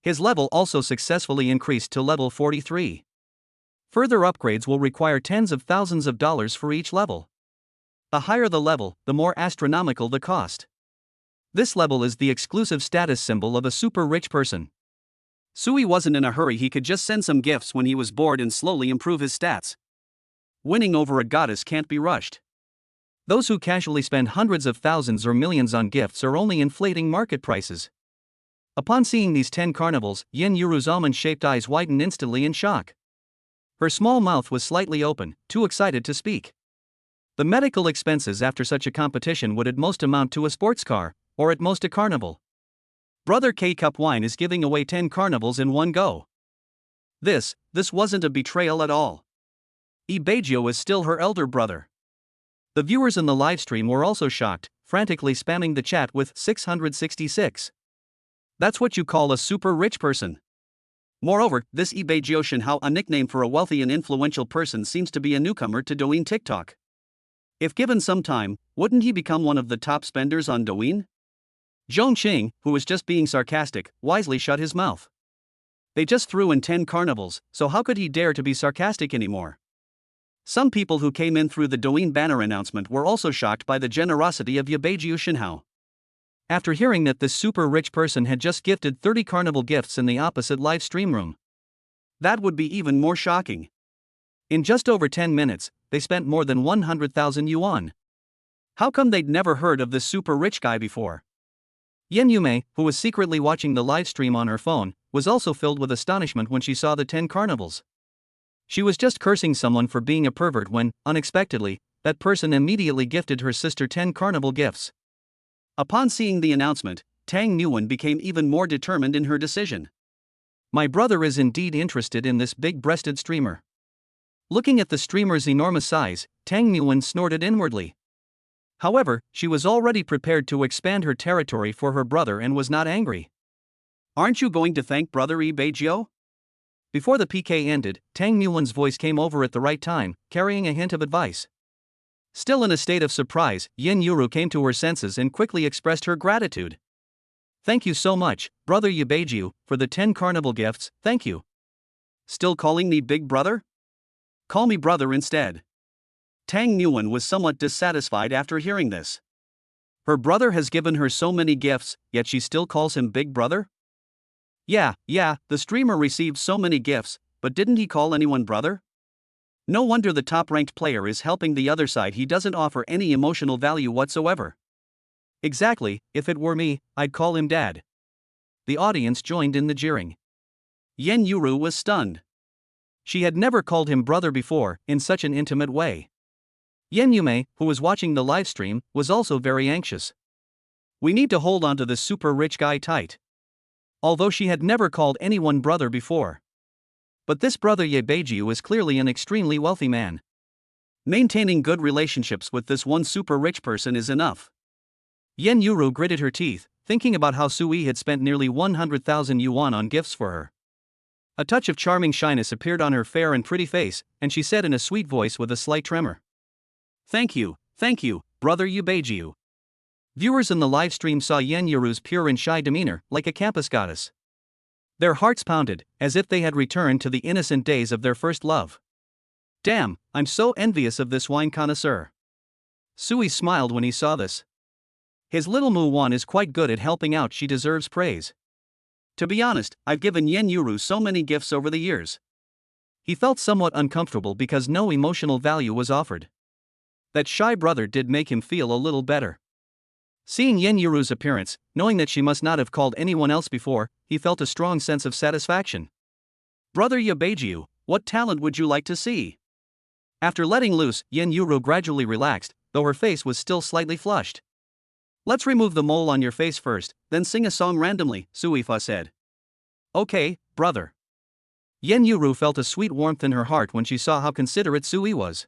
His level also successfully increased to level 43. Further upgrades will require tens of thousands of dollars for each level. The higher the level, the more astronomical the cost. This level is the exclusive status symbol of a super rich person. Sui wasn't in a hurry, he could just send some gifts when he was bored and slowly improve his stats. Winning over a goddess can't be rushed. Those who casually spend hundreds of thousands or millions on gifts are only inflating market prices. Upon seeing these 10 carnivals, Yen Yuru's almond-shaped eyes widened instantly in shock. Her small mouth was slightly open, too excited to speak. The medical expenses after such a competition would at most amount to a sports car, or at most a carnival. Brother K-Cup Wine is giving away 10 carnivals in one go. This wasn't a betrayal at all. Ibeijio is still her elder brother. The viewers in the livestream were also shocked, frantically spamming the chat with 666. That's what you call a super rich person. Moreover, this Ibeijio Shinhao, a nickname for a wealthy and influential person, seems to be a newcomer to Douyin TikTok. If given some time, wouldn't he become one of the top spenders on Douyin? Zhongqing, who was just being sarcastic, wisely shut his mouth. They just threw in 10 carnivals, so how could he dare to be sarcastic anymore? Some people who came in through the Douyin banner announcement were also shocked by the generosity of Ibeijio Shinhao. After hearing that this super rich person had just gifted 30 carnival gifts in the opposite live stream room, that would be even more shocking. In just over 10 minutes, they spent more than 100,000 yuan. How come they'd never heard of this super rich guy before? Yen Yume, who was secretly watching the live stream on her phone, was also filled with astonishment when she saw the 10 carnivals. She was just cursing someone for being a pervert when, unexpectedly, that person immediately gifted her sister 10 carnival gifts. Upon seeing the announcement, Tang Muwen became even more determined in her decision. My brother is indeed interested in this big-breasted streamer. Looking at the streamer's enormous size, Tang Muwen snorted inwardly. However, she was already prepared to expand her territory for her brother and was not angry. Aren't you going to thank brother Ibeijio? Before the PK ended, Tang Muwen's voice came over at the right time, carrying a hint of advice. Still in a state of surprise, Yen Yuru came to her senses and quickly expressed her gratitude. Thank you so much, brother Ibeijio, for the 10 carnival gifts, thank you. Still calling me big brother? Call me brother instead. Tang Muwen was somewhat dissatisfied after hearing this. Her brother has given her so many gifts, yet she still calls him Big Brother? Yeah, the streamer received so many gifts, but didn't he call anyone brother? No wonder the top-ranked player is helping the other side. He doesn't offer any emotional value whatsoever. Exactly, if it were me, I'd call him dad. The audience joined in the jeering. Yen Yuru was stunned. She had never called him brother before, in such an intimate way. Yen Yume, who was watching the livestream, was also very anxious. We need to hold on to this super rich guy tight. Although she had never called anyone brother before. But this brother Ye Beijiu is clearly an extremely wealthy man. Maintaining good relationships with this one super rich person is enough. Yen Yuru gritted her teeth, thinking about how Sui had spent nearly 100,000 yuan on gifts for her. A touch of charming shyness appeared on her fair and pretty face, and she said in a sweet voice with a slight tremor. Thank you, brother Ye Beijiu. Viewers in the live stream saw Yen Yuru's pure and shy demeanor, like a campus goddess. Their hearts pounded, as if they had returned to the innocent days of their first love. Damn, I'm so envious of this wine connoisseur. Sui smiled when he saw this. His little Mu-wan is quite good at helping out. She deserves praise. To be honest, I've given Yen Yuru so many gifts over the years. He felt somewhat uncomfortable because no emotional value was offered. That shy brother did make him feel a little better. Seeing Yen Yuru's appearance, knowing that she must not have called anyone else before, he felt a strong sense of satisfaction. Brother Ye Beijiu, what talent would you like to see? After letting loose, Yen Yuru gradually relaxed, though her face was still slightly flushed. Let's remove the mole on your face first, then sing a song randomly, Suifa said. Okay, brother. Yen Yuru felt a sweet warmth in her heart when she saw how considerate Sui was.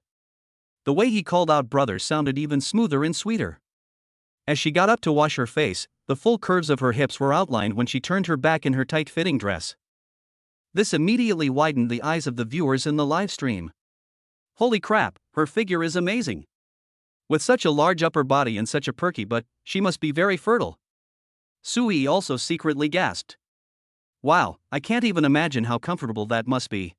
The way he called out brother sounded even smoother and sweeter. As she got up to wash her face, the full curves of her hips were outlined when she turned her back in her tight-fitting dress. This immediately widened the eyes of the viewers in the live stream. Holy crap, her figure is amazing. With such a large upper body and such a perky butt, she must be very fertile. Sui also secretly gasped. Wow, I can't even imagine how comfortable that must be.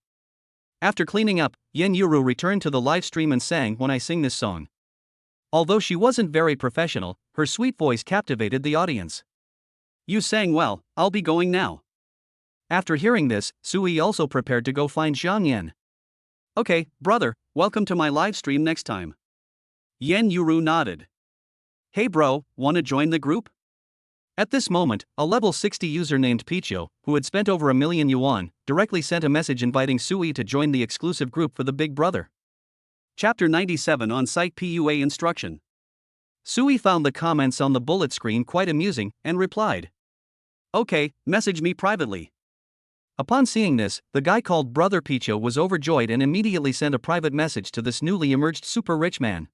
After cleaning up, Yen Yuru returned to the live stream and sang When I Sing This Song. Although she wasn't very professional, her sweet voice captivated the audience. You sang well, I'll be going now. After hearing this, Sui also prepared to go find Zhang Yan. Okay, brother, welcome to my live stream next time. Yen Yuru nodded. Hey bro, wanna join the group? At this moment, a level 60 user named Picho, who had spent over 1 million yuan, directly sent a message inviting Sui to join the exclusive group for the Big Brother. Chapter 97 On-Site PUA Instruction. Sui found the comments on the bullet screen quite amusing, and replied. Okay, message me privately. Upon seeing this, the guy called Brother Picho was overjoyed and immediately sent a private message to this newly emerged super rich man.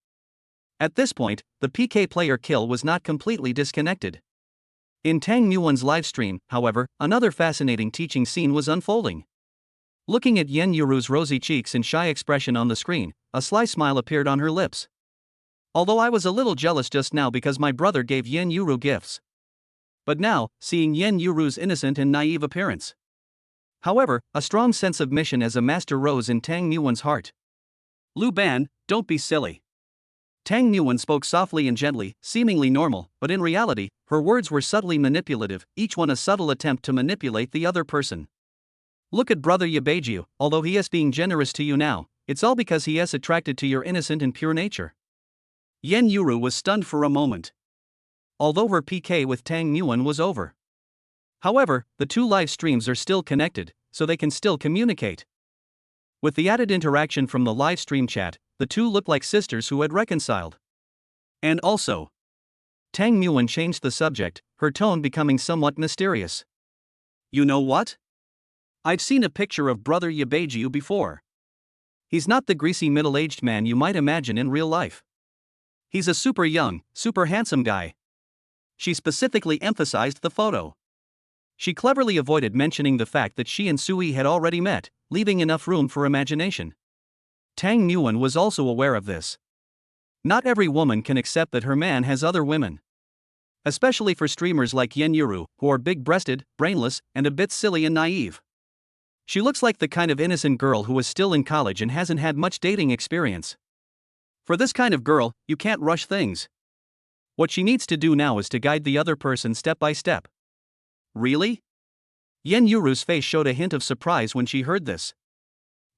At this point, the PK player kill was not completely disconnected. In Tang Muwan's livestream, however, another fascinating teaching scene was unfolding. Looking at Yen Yuru's rosy cheeks and shy expression on the screen, a sly smile appeared on her lips. Although I was a little jealous just now because my brother gave Yen Yuru gifts. But now, seeing Yen Yuru's innocent and naive appearance. However, a strong sense of mission as a master rose in Tang Muwan's heart. Lu Ban, don't be silly. Tang Muwan spoke softly and gently, seemingly normal, but in reality, her words were subtly manipulative, each one a subtle attempt to manipulate the other person. Look at brother Ye Beijiu, although he is being generous to you now, it's all because he is attracted to your innocent and pure nature. Yen Yuru was stunned for a moment. Although her PK with Tang Muwan was over. However, the two live streams are still connected, so they can still communicate. With the added interaction from the live stream chat, the two looked like sisters who had reconciled. And also, Tang Muwan changed the subject, her tone becoming somewhat mysterious. You know what? I've seen a picture of brother Ye Beijiu before. He's not the greasy middle-aged man you might imagine in real life. He's a super young, super handsome guy. She specifically emphasized the photo. She cleverly avoided mentioning the fact that she and Sui had already met, leaving enough room for imagination. Tang Muwan was also aware of this. Not every woman can accept that her man has other women. Especially for streamers like Yen Yuru, who are big-breasted, brainless, and a bit silly and naive. She looks like the kind of innocent girl who is still in college and hasn't had much dating experience. For this kind of girl, you can't rush things. What she needs to do now is to guide the other person step by step. Really? Yen Yuru's face showed a hint of surprise when she heard this.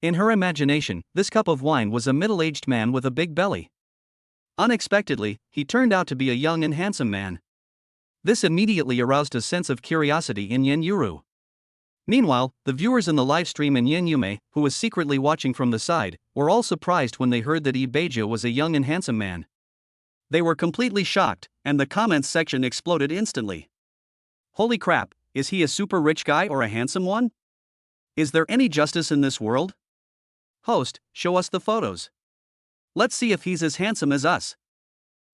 In her imagination, this cup of wine was a middle-aged man with a big belly. Unexpectedly, he turned out to be a young and handsome man. This immediately aroused a sense of curiosity in Yen Yuru. Meanwhile, the viewers in the live stream and Yen Yume, who was secretly watching from the side, were all surprised when they heard that Ibeja was a young and handsome man. They were completely shocked, and the comments section exploded instantly. Holy crap, is he a super rich guy or a handsome one? Is there any justice in this world? Host, show us the photos. Let's see if he's as handsome as us.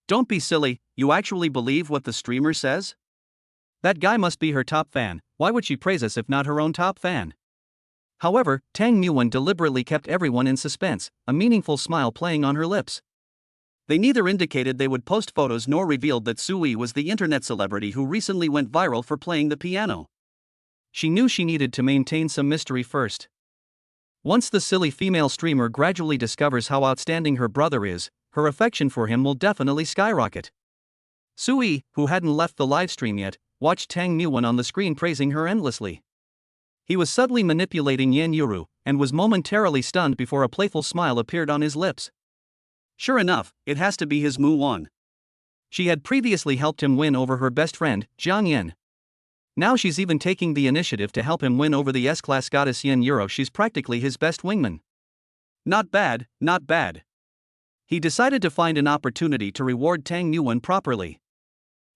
Don't be silly, you actually believe what the streamer says? That guy must be her top fan. Why would she praise us if not her own top fan? However, Tang Muwen deliberately kept everyone in suspense, a meaningful smile playing on her lips. They neither indicated they would post photos nor revealed that Sui was the internet celebrity who recently went viral for playing the piano. She knew she needed to maintain some mystery first. Once the silly female streamer gradually discovers how outstanding her brother is, her affection for him will definitely skyrocket. Sui, who hadn't left the livestream yet, watched Tang Muwen on the screen praising her endlessly. He was subtly manipulating Yen Yuru, and was momentarily stunned before a playful smile appeared on his lips. Sure enough, it has to be his Mu-won. She had previously helped him win over her best friend, Jiang Yen. Now she's even taking the initiative to help him win over the S-class goddess Yen Yuru. She's practically his best wingman. Not bad, not bad. He decided to find an opportunity to reward Tang Muwen properly.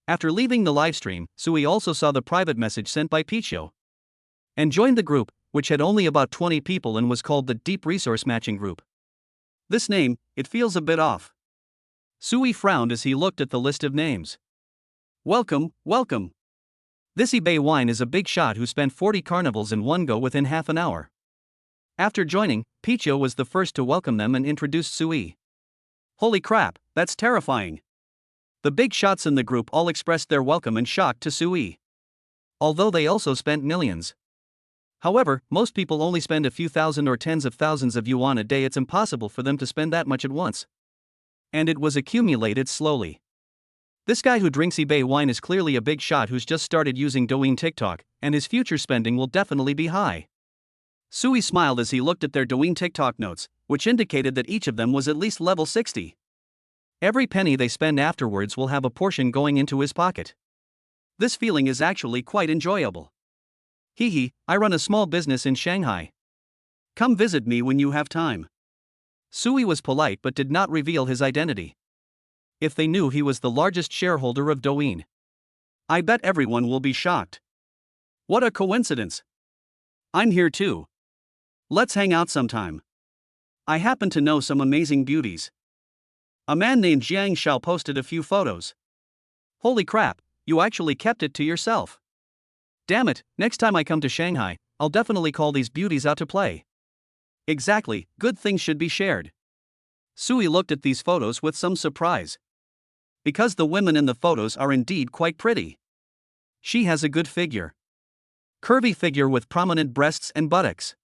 After leaving the livestream, Sui also saw the private message sent by Pichio and joined the group, which had only about 20 people and was called the Deep Resource Matching Group. This name, it feels a bit off. Sui frowned as he looked at the list of names. Welcome, welcome. This Ibe wine is a big shot who spent 40 carnivals in one go within half an hour. After joining, Pichio was the first to welcome them and introduced Sui. Holy crap, that's terrifying. The big shots in the group all expressed their welcome and shock to Sui. Although they also spent millions. However, most people only spend a few thousand or tens of thousands of yuan a day. It's impossible for them to spend that much at once. And it was accumulated slowly. This guy who drinks Ibe wine is clearly a big shot who's just started using Douyin TikTok, and his future spending will definitely be high. Sui smiled as he looked at their Douyin TikTok notes, which indicated that each of them was at least level 60. Every penny they spend afterwards will have a portion going into his pocket. This feeling is actually quite enjoyable. Hehe, I run a small business in Shanghai. Come visit me when you have time. Sui was polite but did not reveal his identity. If they knew he was the largest shareholder of Douyin, I bet everyone will be shocked. What a coincidence. I'm here too. Let's hang out sometime. I happen to know some amazing beauties. A man named Jiang Shao posted a few photos. Holy crap, you actually kept it to yourself. Damn it, next time I come to Shanghai, I'll definitely call these beauties out to play. Exactly, good things should be shared. Sui looked at these photos with some surprise. Because the women in the photos are indeed quite pretty. She has a good figure. Curvy figure with prominent breasts and buttocks.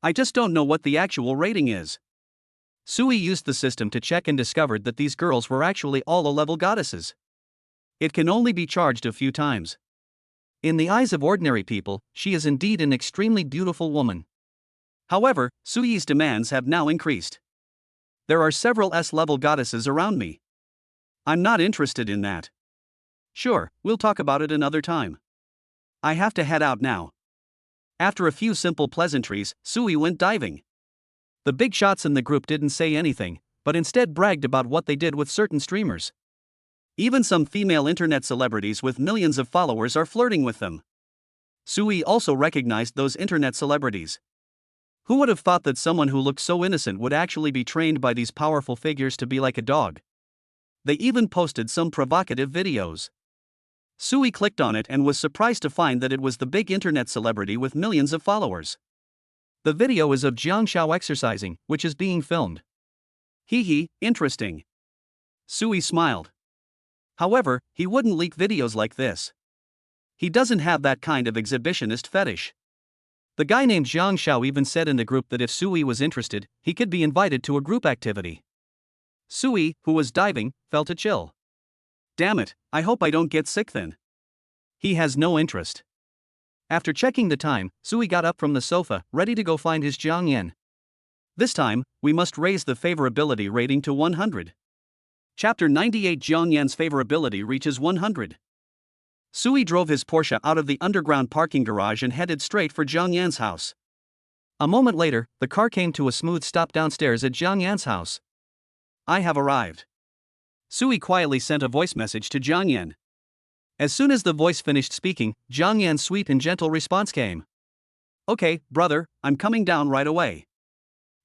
I just don't know what the actual rating is. Sui used the system to check and discovered that these girls were actually all A-level goddesses. It can only be charged a few times. In the eyes of ordinary people, she is indeed an extremely beautiful woman. However, Sui's demands have now increased. There are several S-level goddesses around me. I'm not interested in that. Sure, we'll talk about it another time. I have to head out now. After a few simple pleasantries, Sui went diving. The big shots in the group didn't say anything, but instead bragged about what they did with certain streamers. Even some female internet celebrities with millions of followers are flirting with them. Sui also recognized those internet celebrities. Who would have thought that someone who looked so innocent would actually be trained by these powerful figures to be like a dog? They even posted some provocative videos. Sui clicked on it and was surprised to find that it was the big internet celebrity with millions of followers. The video is of Jiang Shao exercising, which is being filmed. Hehe, interesting. Sui smiled. However, he wouldn't leak videos like this. He doesn't have that kind of exhibitionist fetish. The guy named Jiang Shao even said in the group that if Sui was interested, he could be invited to a group activity. Sui, who was diving, felt a chill. Damn it, I hope I don't get sick then. He has no interest. After checking the time, Sui got up from the sofa, ready to go find his Jiang Yan. This time, we must raise the favorability rating to 100. Chapter 98 Jiang Yan's favorability reaches 100. Sui drove his Porsche out of the underground parking garage and headed straight for Jiang Yan's house. A moment later, the car came to a smooth stop downstairs at Jiang Yan's house. I have arrived. Sui quietly sent a voice message to Jiang Yan. As soon as the voice finished speaking, Jiang Yan's sweet and gentle response came. Okay, brother, I'm coming down right away.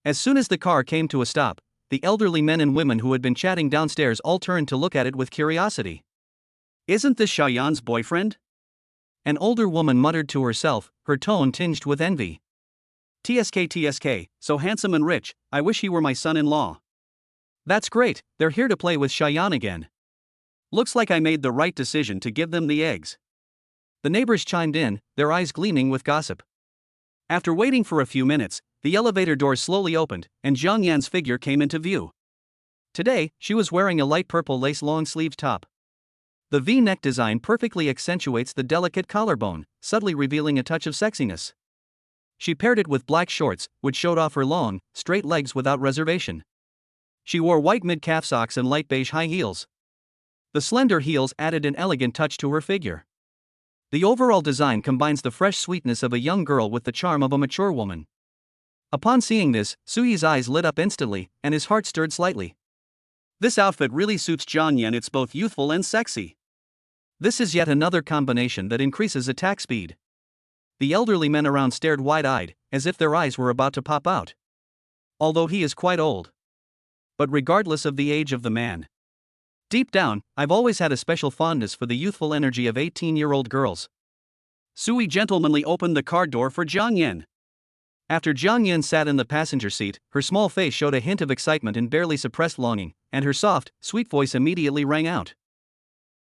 As soon as the car came to a stop, the elderly men and women who had been chatting downstairs all turned to look at it with curiosity. Isn't this Xiaoyan's boyfriend? An older woman muttered to herself, her tone tinged with envy. TSK, so handsome and rich, I wish he were my son-in-law. That's great, they're here to play with Xiaoyan again. Looks like I made the right decision to give them the eggs. The neighbors chimed in, their eyes gleaming with gossip. After waiting for a few minutes, the elevator doors slowly opened, and Jiang Yan's figure came into view. Today, she was wearing a light purple lace long-sleeved top. The V-neck design perfectly accentuates the delicate collarbone, subtly revealing a touch of sexiness. She paired it with black shorts, which showed off her long, straight legs without reservation. She wore white mid-calf socks and light beige high heels. The slender heels added an elegant touch to her figure. The overall design combines the fresh sweetness of a young girl with the charm of a mature woman. Upon seeing this, Sui's eyes lit up instantly, and his heart stirred slightly. This outfit really suits Jiang Yan, it's both youthful and sexy. This is yet another combination that increases attack speed. The elderly men around stared wide-eyed, as if their eyes were about to pop out. Although he is quite old. But regardless of the age of the man, deep down, I've always had a special fondness for the youthful energy of 18-year-old girls. Sui gentlemanly opened the car door for Jiang Yan. After Jiang Yan sat in the passenger seat, her small face showed a hint of excitement and barely suppressed longing, and her soft, sweet voice immediately rang out.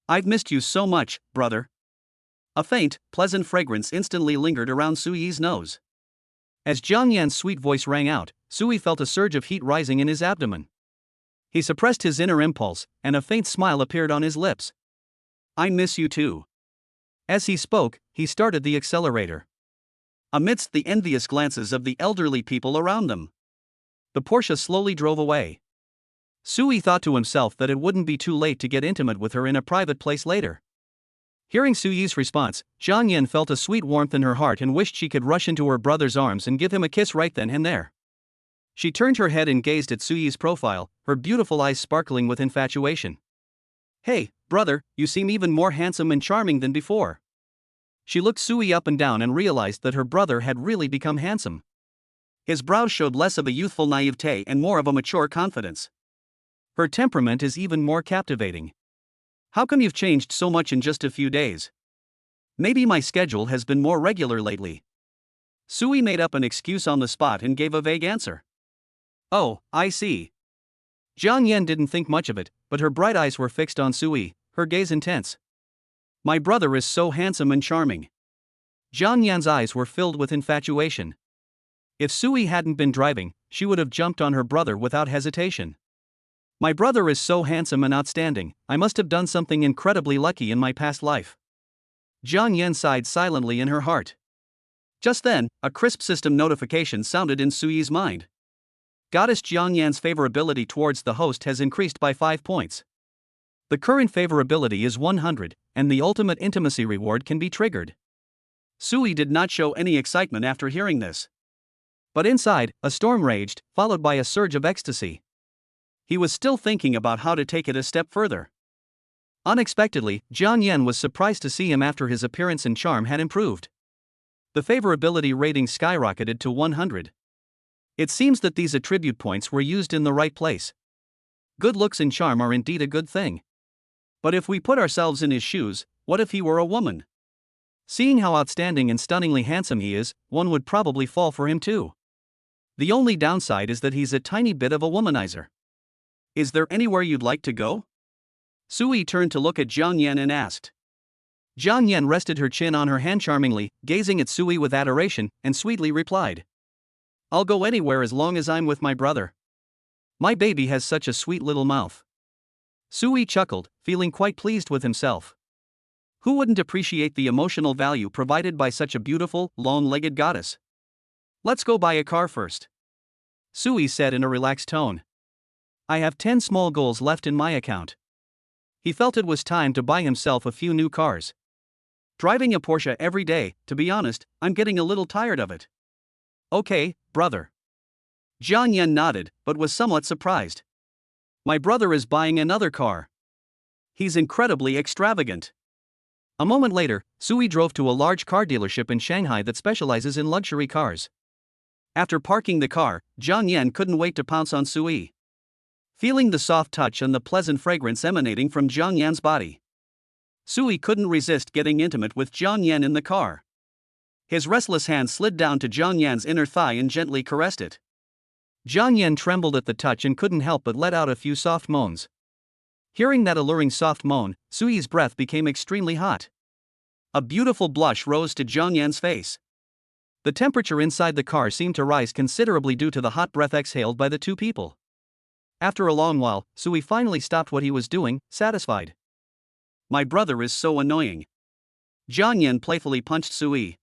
I've missed you so much, brother. A faint, pleasant fragrance instantly lingered around Sui's nose. As Jiang Yan's sweet voice rang out, Sui felt a surge of heat rising in his abdomen. He suppressed his inner impulse, and a faint smile appeared on his lips. I miss you too. As he spoke, he started the accelerator. Amidst the envious glances of the elderly people around them, the Porsche slowly drove away. Sui thought to himself that it wouldn't be too late to get intimate with her in a private place later. Hearing Sui's response, Jiang Yan felt a sweet warmth in her heart and wished she could rush into her brother's arms and give him a kiss right then and there. She turned her head and gazed at Sui's profile, her beautiful eyes sparkling with infatuation. Hey, brother, you seem even more handsome and charming than before. She looked Sui up and down and realized that her brother had really become handsome. His brows showed less of a youthful naivete and more of a mature confidence. Her temperament is even more captivating. How come you've changed so much in just a few days? Maybe my schedule has been more regular lately. Sui made up an excuse on the spot and gave a vague answer. Oh, I see. Jiang Yan didn't think much of it, but her bright eyes were fixed on Sui, her gaze intense. My brother is so handsome and charming. Jiang Yan's eyes were filled with infatuation. If Sui hadn't been driving, she would have jumped on her brother without hesitation. My brother is so handsome and outstanding, I must have done something incredibly lucky in my past life. Jiang Yan sighed silently in her heart. Just then, a crisp system notification sounded in Sui's mind. Goddess Jiang Yan's favorability towards the host has increased by 5 points. The current favorability is 100, and the ultimate intimacy reward can be triggered. Sui did not show any excitement after hearing this. But inside, a storm raged, followed by a surge of ecstasy. He was still thinking about how to take it a step further. Unexpectedly, Jiang Yan was surprised to see him after his appearance and charm had improved. The favorability rating skyrocketed to 100. It seems that these attribute points were used in the right place. Good looks and charm are indeed a good thing. But if we put ourselves in his shoes, what if he were a woman? Seeing how outstanding and stunningly handsome he is, one would probably fall for him too. The only downside is that he's a tiny bit of a womanizer. Is there anywhere you'd like to go? Sui turned to look at Jiang Yan and asked. Jiang Yan rested her chin on her hand charmingly, gazing at Sui with adoration, and sweetly replied. I'll go anywhere as long as I'm with my brother. My baby has such a sweet little mouth. Sui chuckled, feeling quite pleased with himself. Who wouldn't appreciate the emotional value provided by such a beautiful, long-legged goddess? Let's go buy a car first, Sui said in a relaxed tone. I have 10 small goals left in my account. He felt it was time to buy himself a few new cars. Driving a Porsche every day, to be honest, I'm getting a little tired of it. Okay, brother. Jiang Yan nodded, but was somewhat surprised. My brother is buying another car. He's incredibly extravagant. A moment later, Sui drove to a large car dealership in Shanghai that specializes in luxury cars. After parking the car, Jiang Yan couldn't wait to pounce on Sui. Feeling the soft touch and the pleasant fragrance emanating from Jiang Yan's body, Sui couldn't resist getting intimate with Jiang Yan in the car. His restless hand slid down to Jiang Yan's inner thigh and gently caressed it. Jiang Yan trembled at the touch and couldn't help but let out a few soft moans. Hearing that alluring soft moan, Sui's breath became extremely hot. A beautiful blush rose to Jiang Yan's face. The temperature inside the car seemed to rise considerably due to the hot breath exhaled by the two people. After a long while, Sui finally stopped what he was doing, satisfied. My brother is so annoying. Jiang Yan playfully punched Sui.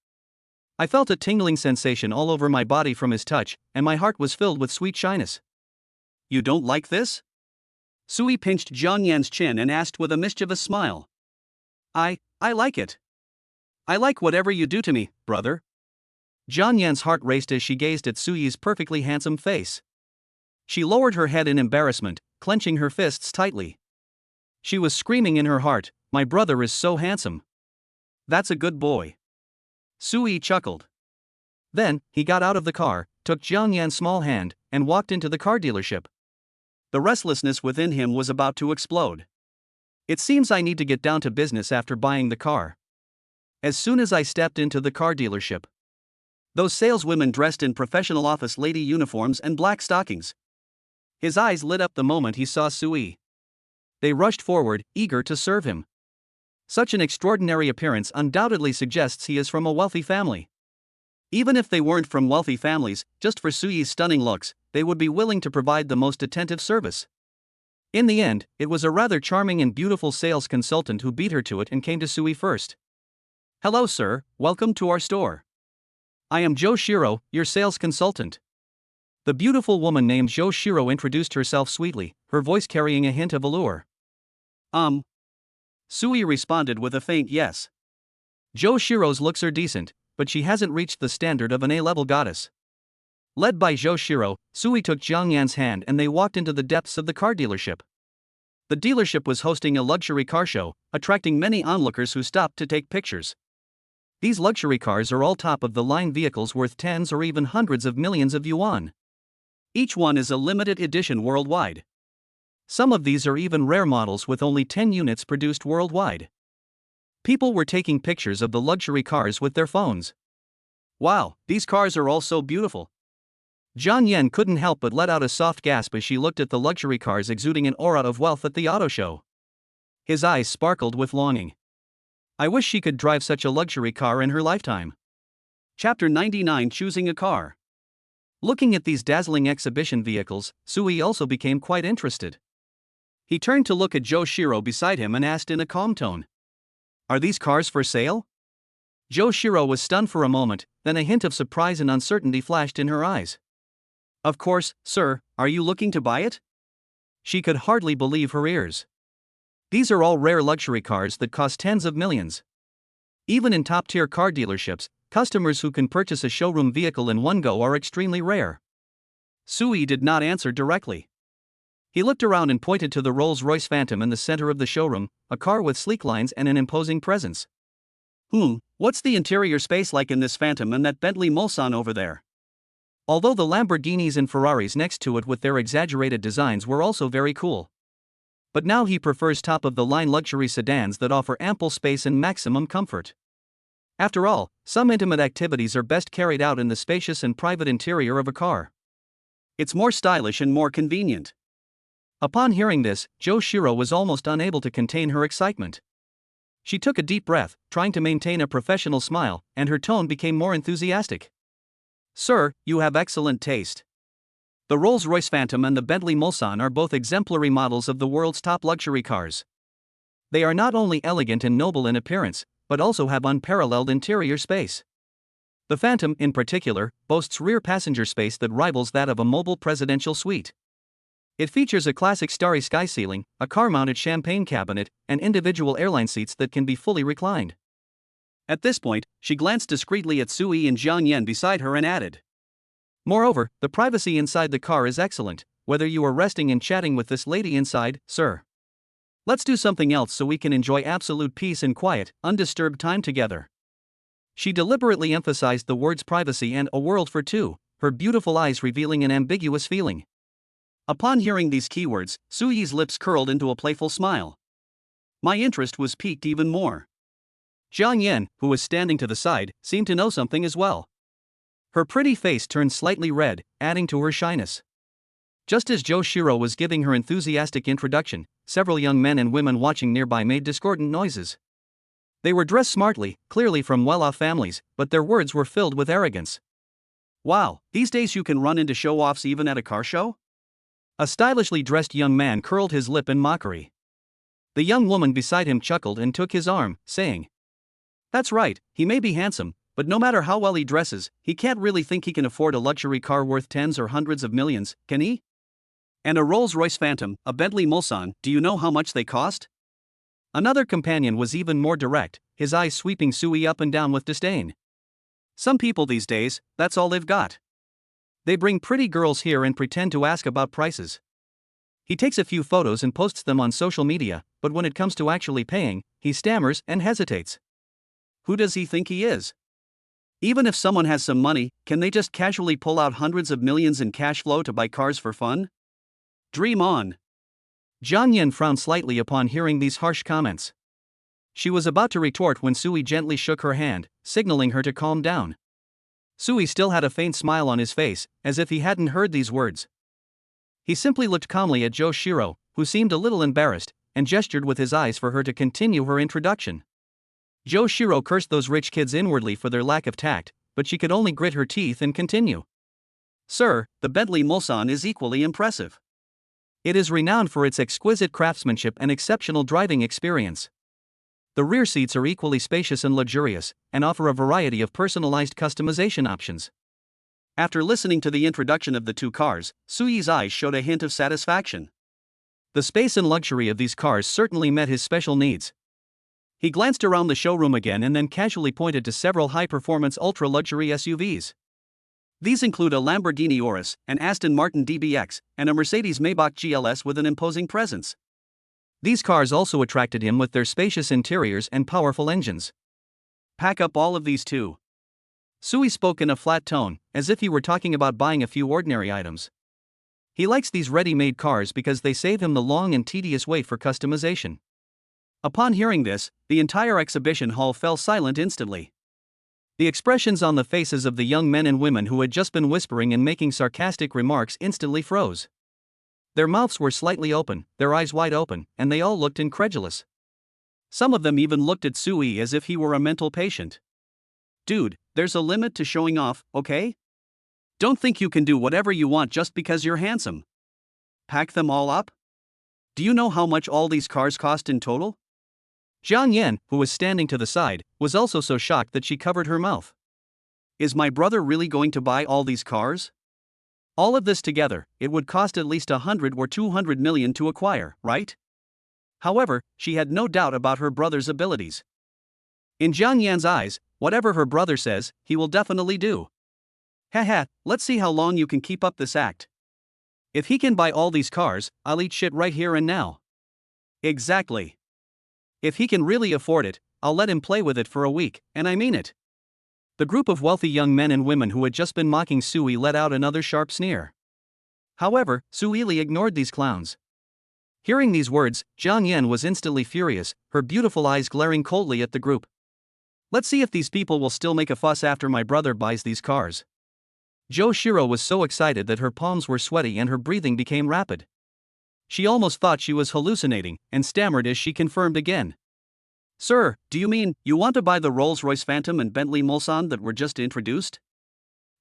I felt a tingling sensation all over my body from his touch, and my heart was filled with sweet shyness. You don't like this? Sui pinched Jiang Yan's chin and asked with a mischievous smile. I like it. I like whatever you do to me, brother. Jiang Yan's heart raced as she gazed at Sui's perfectly handsome face. She lowered her head in embarrassment, clenching her fists tightly. She was screaming in her heart, my brother is so handsome. That's a good boy. Sui chuckled. Then, he got out of the car, took Jiang Yan's small hand, and walked into the car dealership. The restlessness within him was about to explode. It seems I need to get down to business after buying the car. As soon as I stepped into the car dealership, those saleswomen dressed in professional office lady uniforms and black stockings. His eyes lit up the moment he saw Sui. They rushed forward, eager to serve him. Such an extraordinary appearance undoubtedly suggests he is from a wealthy family. Even if they weren't from wealthy families, just for Sui's stunning looks, they would be willing to provide the most attentive service. In the end, it was a rather charming and beautiful sales consultant who beat her to it and came to Sui first. Hello sir, welcome to our store. I am Joe Shiro, your sales consultant. The beautiful woman named Joe Shiro introduced herself sweetly, her voice carrying a hint of allure. Sui responded with a faint yes. Joe Shiro's looks are decent, but she hasn't reached the standard of an A-level goddess. Led by Joe Shiro, Sui took Jiang Yan's hand and they walked into the depths of the car dealership. The dealership was hosting a luxury car show, attracting many onlookers who stopped to take pictures. These luxury cars are all top-of-the-line vehicles worth tens or even hundreds of millions of yuan. Each one is a limited edition worldwide. Some of these are even rare models with only 10 units produced worldwide. People were taking pictures of the luxury cars with their phones. Wow, these cars are all so beautiful. Jiang Yan couldn't help but let out a soft gasp as she looked at the luxury cars exuding an aura of wealth at the auto show. His eyes sparkled with longing. I wish she could drive such a luxury car in her lifetime. Chapter 99: Choosing a Car. Looking at these dazzling exhibition vehicles, Sui also became quite interested. He turned to look at Joe Shiro beside him and asked in a calm tone. Are these cars for sale? Joe Shiro was stunned for a moment, then a hint of surprise and uncertainty flashed in her eyes. Of course, sir, are you looking to buy it? She could hardly believe her ears. These are all rare luxury cars that cost tens of millions. Even in top-tier car dealerships, customers who can purchase a showroom vehicle in one go are extremely rare. Sui did not answer directly. He looked around and pointed to the Rolls-Royce Phantom in the center of the showroom, a car with sleek lines and an imposing presence. What's the interior space like in this Phantom and that Bentley Mulsanne over there? Although the Lamborghinis and Ferraris next to it with their exaggerated designs were also very cool. But now he prefers top-of-the-line luxury sedans that offer ample space and maximum comfort. After all, some intimate activities are best carried out in the spacious and private interior of a car. It's more stylish and more convenient. Upon hearing this, Joe Shiro was almost unable to contain her excitement. She took a deep breath, trying to maintain a professional smile, and her tone became more enthusiastic. Sir, you have excellent taste. The Rolls-Royce Phantom and the Bentley Mulsanne are both exemplary models of the world's top luxury cars. They are not only elegant and noble in appearance, but also have unparalleled interior space. The Phantom, in particular, boasts rear passenger space that rivals that of a mobile presidential suite. It features a classic starry sky ceiling, a car-mounted champagne cabinet, and individual airline seats that can be fully reclined. At this point, she glanced discreetly at Sui and Jiang Yan beside her and added, "Moreover, the privacy inside the car is excellent, whether you are resting and chatting with this lady inside, sir. Let's do something else so we can enjoy absolute peace and quiet, undisturbed time together." She deliberately emphasized the words privacy and a world for two, her beautiful eyes revealing an ambiguous feeling. Upon hearing these keywords, Suyi's lips curled into a playful smile. My interest was piqued even more. Jiang Yan, who was standing to the side, seemed to know something as well. Her pretty face turned slightly red, adding to her shyness. Just as Joe Shiro was giving her enthusiastic introduction, several young men and women watching nearby made discordant noises. They were dressed smartly, clearly from well-off families, but their words were filled with arrogance. "Wow, these days you can run into show-offs even at a car show?" A stylishly dressed young man curled his lip in mockery. The young woman beside him chuckled and took his arm, saying, "That's right, he may be handsome, but no matter how well he dresses, he can't really think he can afford a luxury car worth tens or hundreds of millions, can he? And a Rolls-Royce Phantom, a Bentley Mulsanne, do you know how much they cost?" Another companion was even more direct, his eyes sweeping Sui up and down with disdain. "Some people these days, that's all they've got. They bring pretty girls here and pretend to ask about prices. He takes a few photos and posts them on social media, but when it comes to actually paying, he stammers and hesitates. Who does he think he is? Even if someone has some money, can they just casually pull out hundreds of millions in cash flow to buy cars for fun? Dream on." Jiang Yan frowned slightly upon hearing these harsh comments. She was about to retort when Sui gently shook her hand, signaling her to calm down. Sui still had a faint smile on his face, as if he hadn't heard these words. He simply looked calmly at Joe Shiro, who seemed a little embarrassed, and gestured with his eyes for her to continue her introduction. Joe Shiro cursed those rich kids inwardly for their lack of tact, but she could only grit her teeth and continue. "Sir, the Bentley Mulsanne is equally impressive. It is renowned for its exquisite craftsmanship and exceptional driving experience. The rear seats are equally spacious and luxurious, and offer a variety of personalized customization options." After listening to the introduction of the two cars, Suyi's eyes showed a hint of satisfaction. The space and luxury of these cars certainly met his special needs. He glanced around the showroom again and then casually pointed to several high-performance ultra-luxury SUVs. These include a Lamborghini Urus, an Aston Martin DBX, and a Mercedes-Maybach GLS with an imposing presence. These cars also attracted him with their spacious interiors and powerful engines. "Pack up all of these too." Sui spoke in a flat tone, as if he were talking about buying a few ordinary items. He likes these ready-made cars because they save him the long and tedious wait for customization. Upon hearing this, the entire exhibition hall fell silent instantly. The expressions on the faces of the young men and women who had just been whispering and making sarcastic remarks instantly froze. Their mouths were slightly open, their eyes wide open, and they all looked incredulous. Some of them even looked at Sui as if he were a mental patient. "Dude, there's a limit to showing off, okay? Don't think you can do whatever you want just because you're handsome. Pack them all up? Do you know how much all these cars cost in total?" Jiang Yan, who was standing to the side, was also so shocked that she covered her mouth. "Is my brother really going to buy all these cars? All of this together, it would cost at least 100 or 200 million to acquire, right?" However, she had no doubt about her brother's abilities. In Jiang Yan's eyes, whatever her brother says, he will definitely do. Haha, let's see how long you can keep up this act. If he can buy all these cars, I'll eat shit right here and now. Exactly. If he can really afford it, I'll let him play with it for a week, and I mean it. The group of wealthy young men and women who had just been mocking Sui let out another sharp sneer. However, Sui Li ignored these clowns. Hearing these words, Jiang Yan was instantly furious, her beautiful eyes glaring coldly at the group. "Let's see if these people will still make a fuss after my brother buys these cars." Joe Shiro was so excited that her palms were sweaty and her breathing became rapid. She almost thought she was hallucinating, and stammered as she confirmed again. "Sir, do you mean, you want to buy the Rolls-Royce Phantom and Bentley Mulsanne that were just introduced?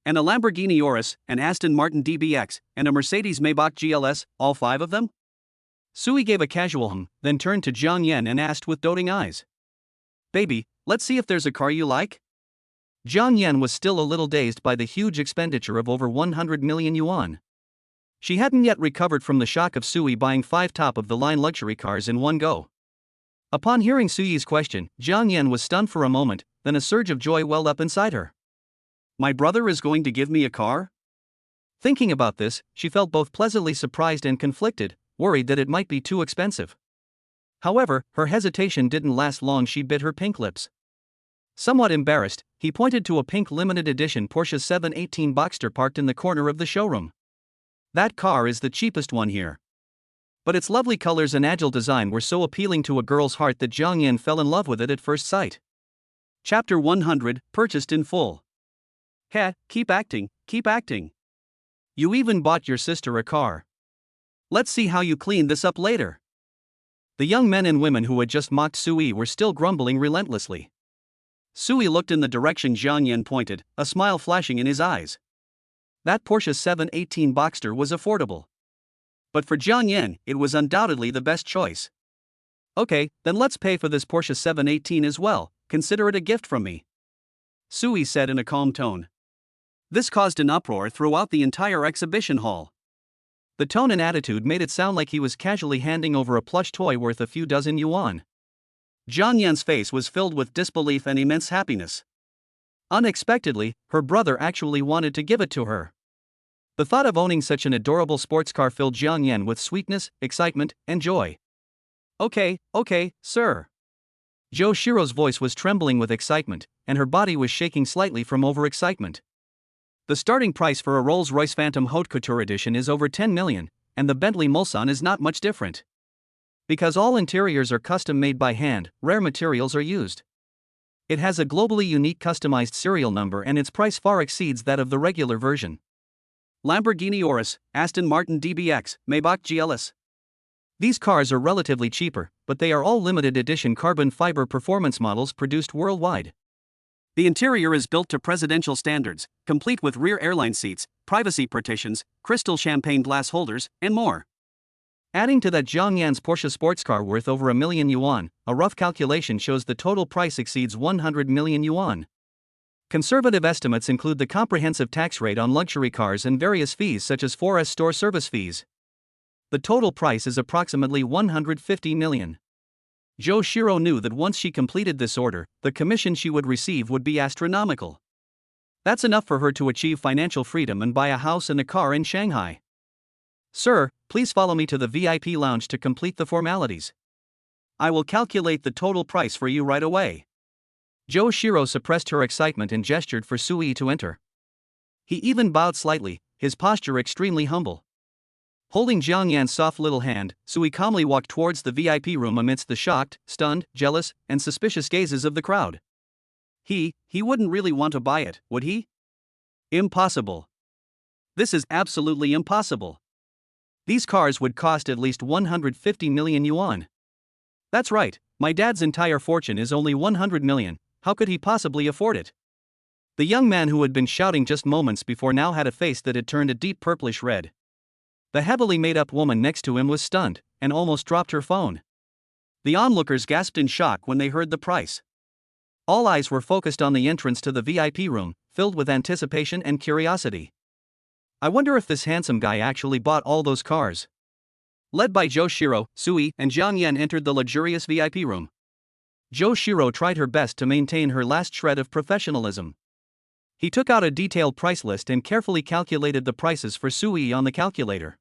And a Lamborghini Urus, an Aston Martin DBX, and a Mercedes-Maybach GLS, all 5 of them? Sui gave a casual hum, then turned to Jiang Yan and asked with doting eyes. Baby, let's see if there's a car you like. Jiang Yan was still a little dazed by the huge expenditure of over 100 million yuan. She hadn't yet recovered from the shock of Sui buying 5 top-of-the-line luxury cars in one go. Upon hearing Sui's question, Jiang Yan was stunned for a moment, then a surge of joy welled up inside her. My brother is going to give me a car? Thinking about this, she felt both pleasantly surprised and conflicted, worried that it might be too expensive. However, her hesitation didn't last long. She bit her pink lips. Somewhat embarrassed, he pointed to a pink limited edition Porsche 718 Boxster parked in the corner of the showroom. That car is the cheapest one here. But its lovely colors and agile design were so appealing to a girl's heart that Jiang Yan fell in love with it at first sight. Chapter 100, Purchased in Full. Heh, keep acting, keep acting. You even bought your sister a car. Let's see how you clean this up later. The young men and women who had just mocked Sui were still grumbling relentlessly. Sui looked in the direction Jiang Yan pointed, a smile flashing in his eyes. That Porsche 718 Boxster was affordable. But for Jiang Yan, it was undoubtedly the best choice. Okay, then let's pay for this Porsche 718 as well, consider it a gift from me, Sui said in a calm tone. This caused an uproar throughout the entire exhibition hall. The tone and attitude made it sound like he was casually handing over a plush toy worth a few dozen yuan. Jiang Yan's face was filled with disbelief and immense happiness. Unexpectedly, her brother actually wanted to give it to her. The thought of owning such an adorable sports car filled Jiang Yan with sweetness, excitement, and joy. Okay, sir. Zhou Shiro's voice was trembling with excitement, and her body was shaking slightly from overexcitement. The starting price for a Rolls-Royce Phantom Haute Couture edition is over 10 million, and the Bentley Mulsanne is not much different. Because all interiors are custom made by hand, rare materials are used. It has a globally unique customized serial number and its price far exceeds that of the regular version. Lamborghini Urus, Aston Martin DBX, Maybach GLS. These cars are relatively cheaper, but they are all limited edition carbon fiber performance models produced worldwide. The interior is built to presidential standards, complete with rear airline seats, privacy partitions, crystal champagne glass holders, and more. Adding to that Jiang Yan's Porsche sports car worth over 1 million yuan, a rough calculation shows the total price exceeds 100 million yuan. Conservative estimates include the comprehensive tax rate on luxury cars and various fees such as 4S store service fees. The total price is approximately 150 million. Zhou Shiro knew that once she completed this order, the commission she would receive would be astronomical. That's enough for her to achieve financial freedom and buy a house and a car in Shanghai. Sir, please follow me to the VIP lounge to complete the formalities. I will calculate the total price for you right away. Zhou Shiro suppressed her excitement and gestured for Sui to enter. He even bowed slightly, his posture extremely humble. Holding Jiang Yan's soft little hand, Sui calmly walked towards the VIP room amidst the shocked, stunned, jealous, and suspicious gazes of the crowd. He wouldn't really want to buy it, would he? Impossible. This is absolutely impossible. These cars would cost at least 150 million yuan. That's right, my dad's entire fortune is only 100 million, how could he possibly afford it? The young man who had been shouting just moments before now had a face that had turned a deep purplish red. The heavily made-up woman next to him was stunned, and almost dropped her phone. The onlookers gasped in shock when they heard the price. All eyes were focused on the entrance to the VIP room, filled with anticipation and curiosity. I wonder if this handsome guy actually bought all those cars. Led by Zhou Shiro, Sui and Jiang Yan entered the luxurious VIP room. Zhou Shiro tried her best to maintain her last shred of professionalism. He took out a detailed price list and carefully calculated the prices for Sui on the calculator.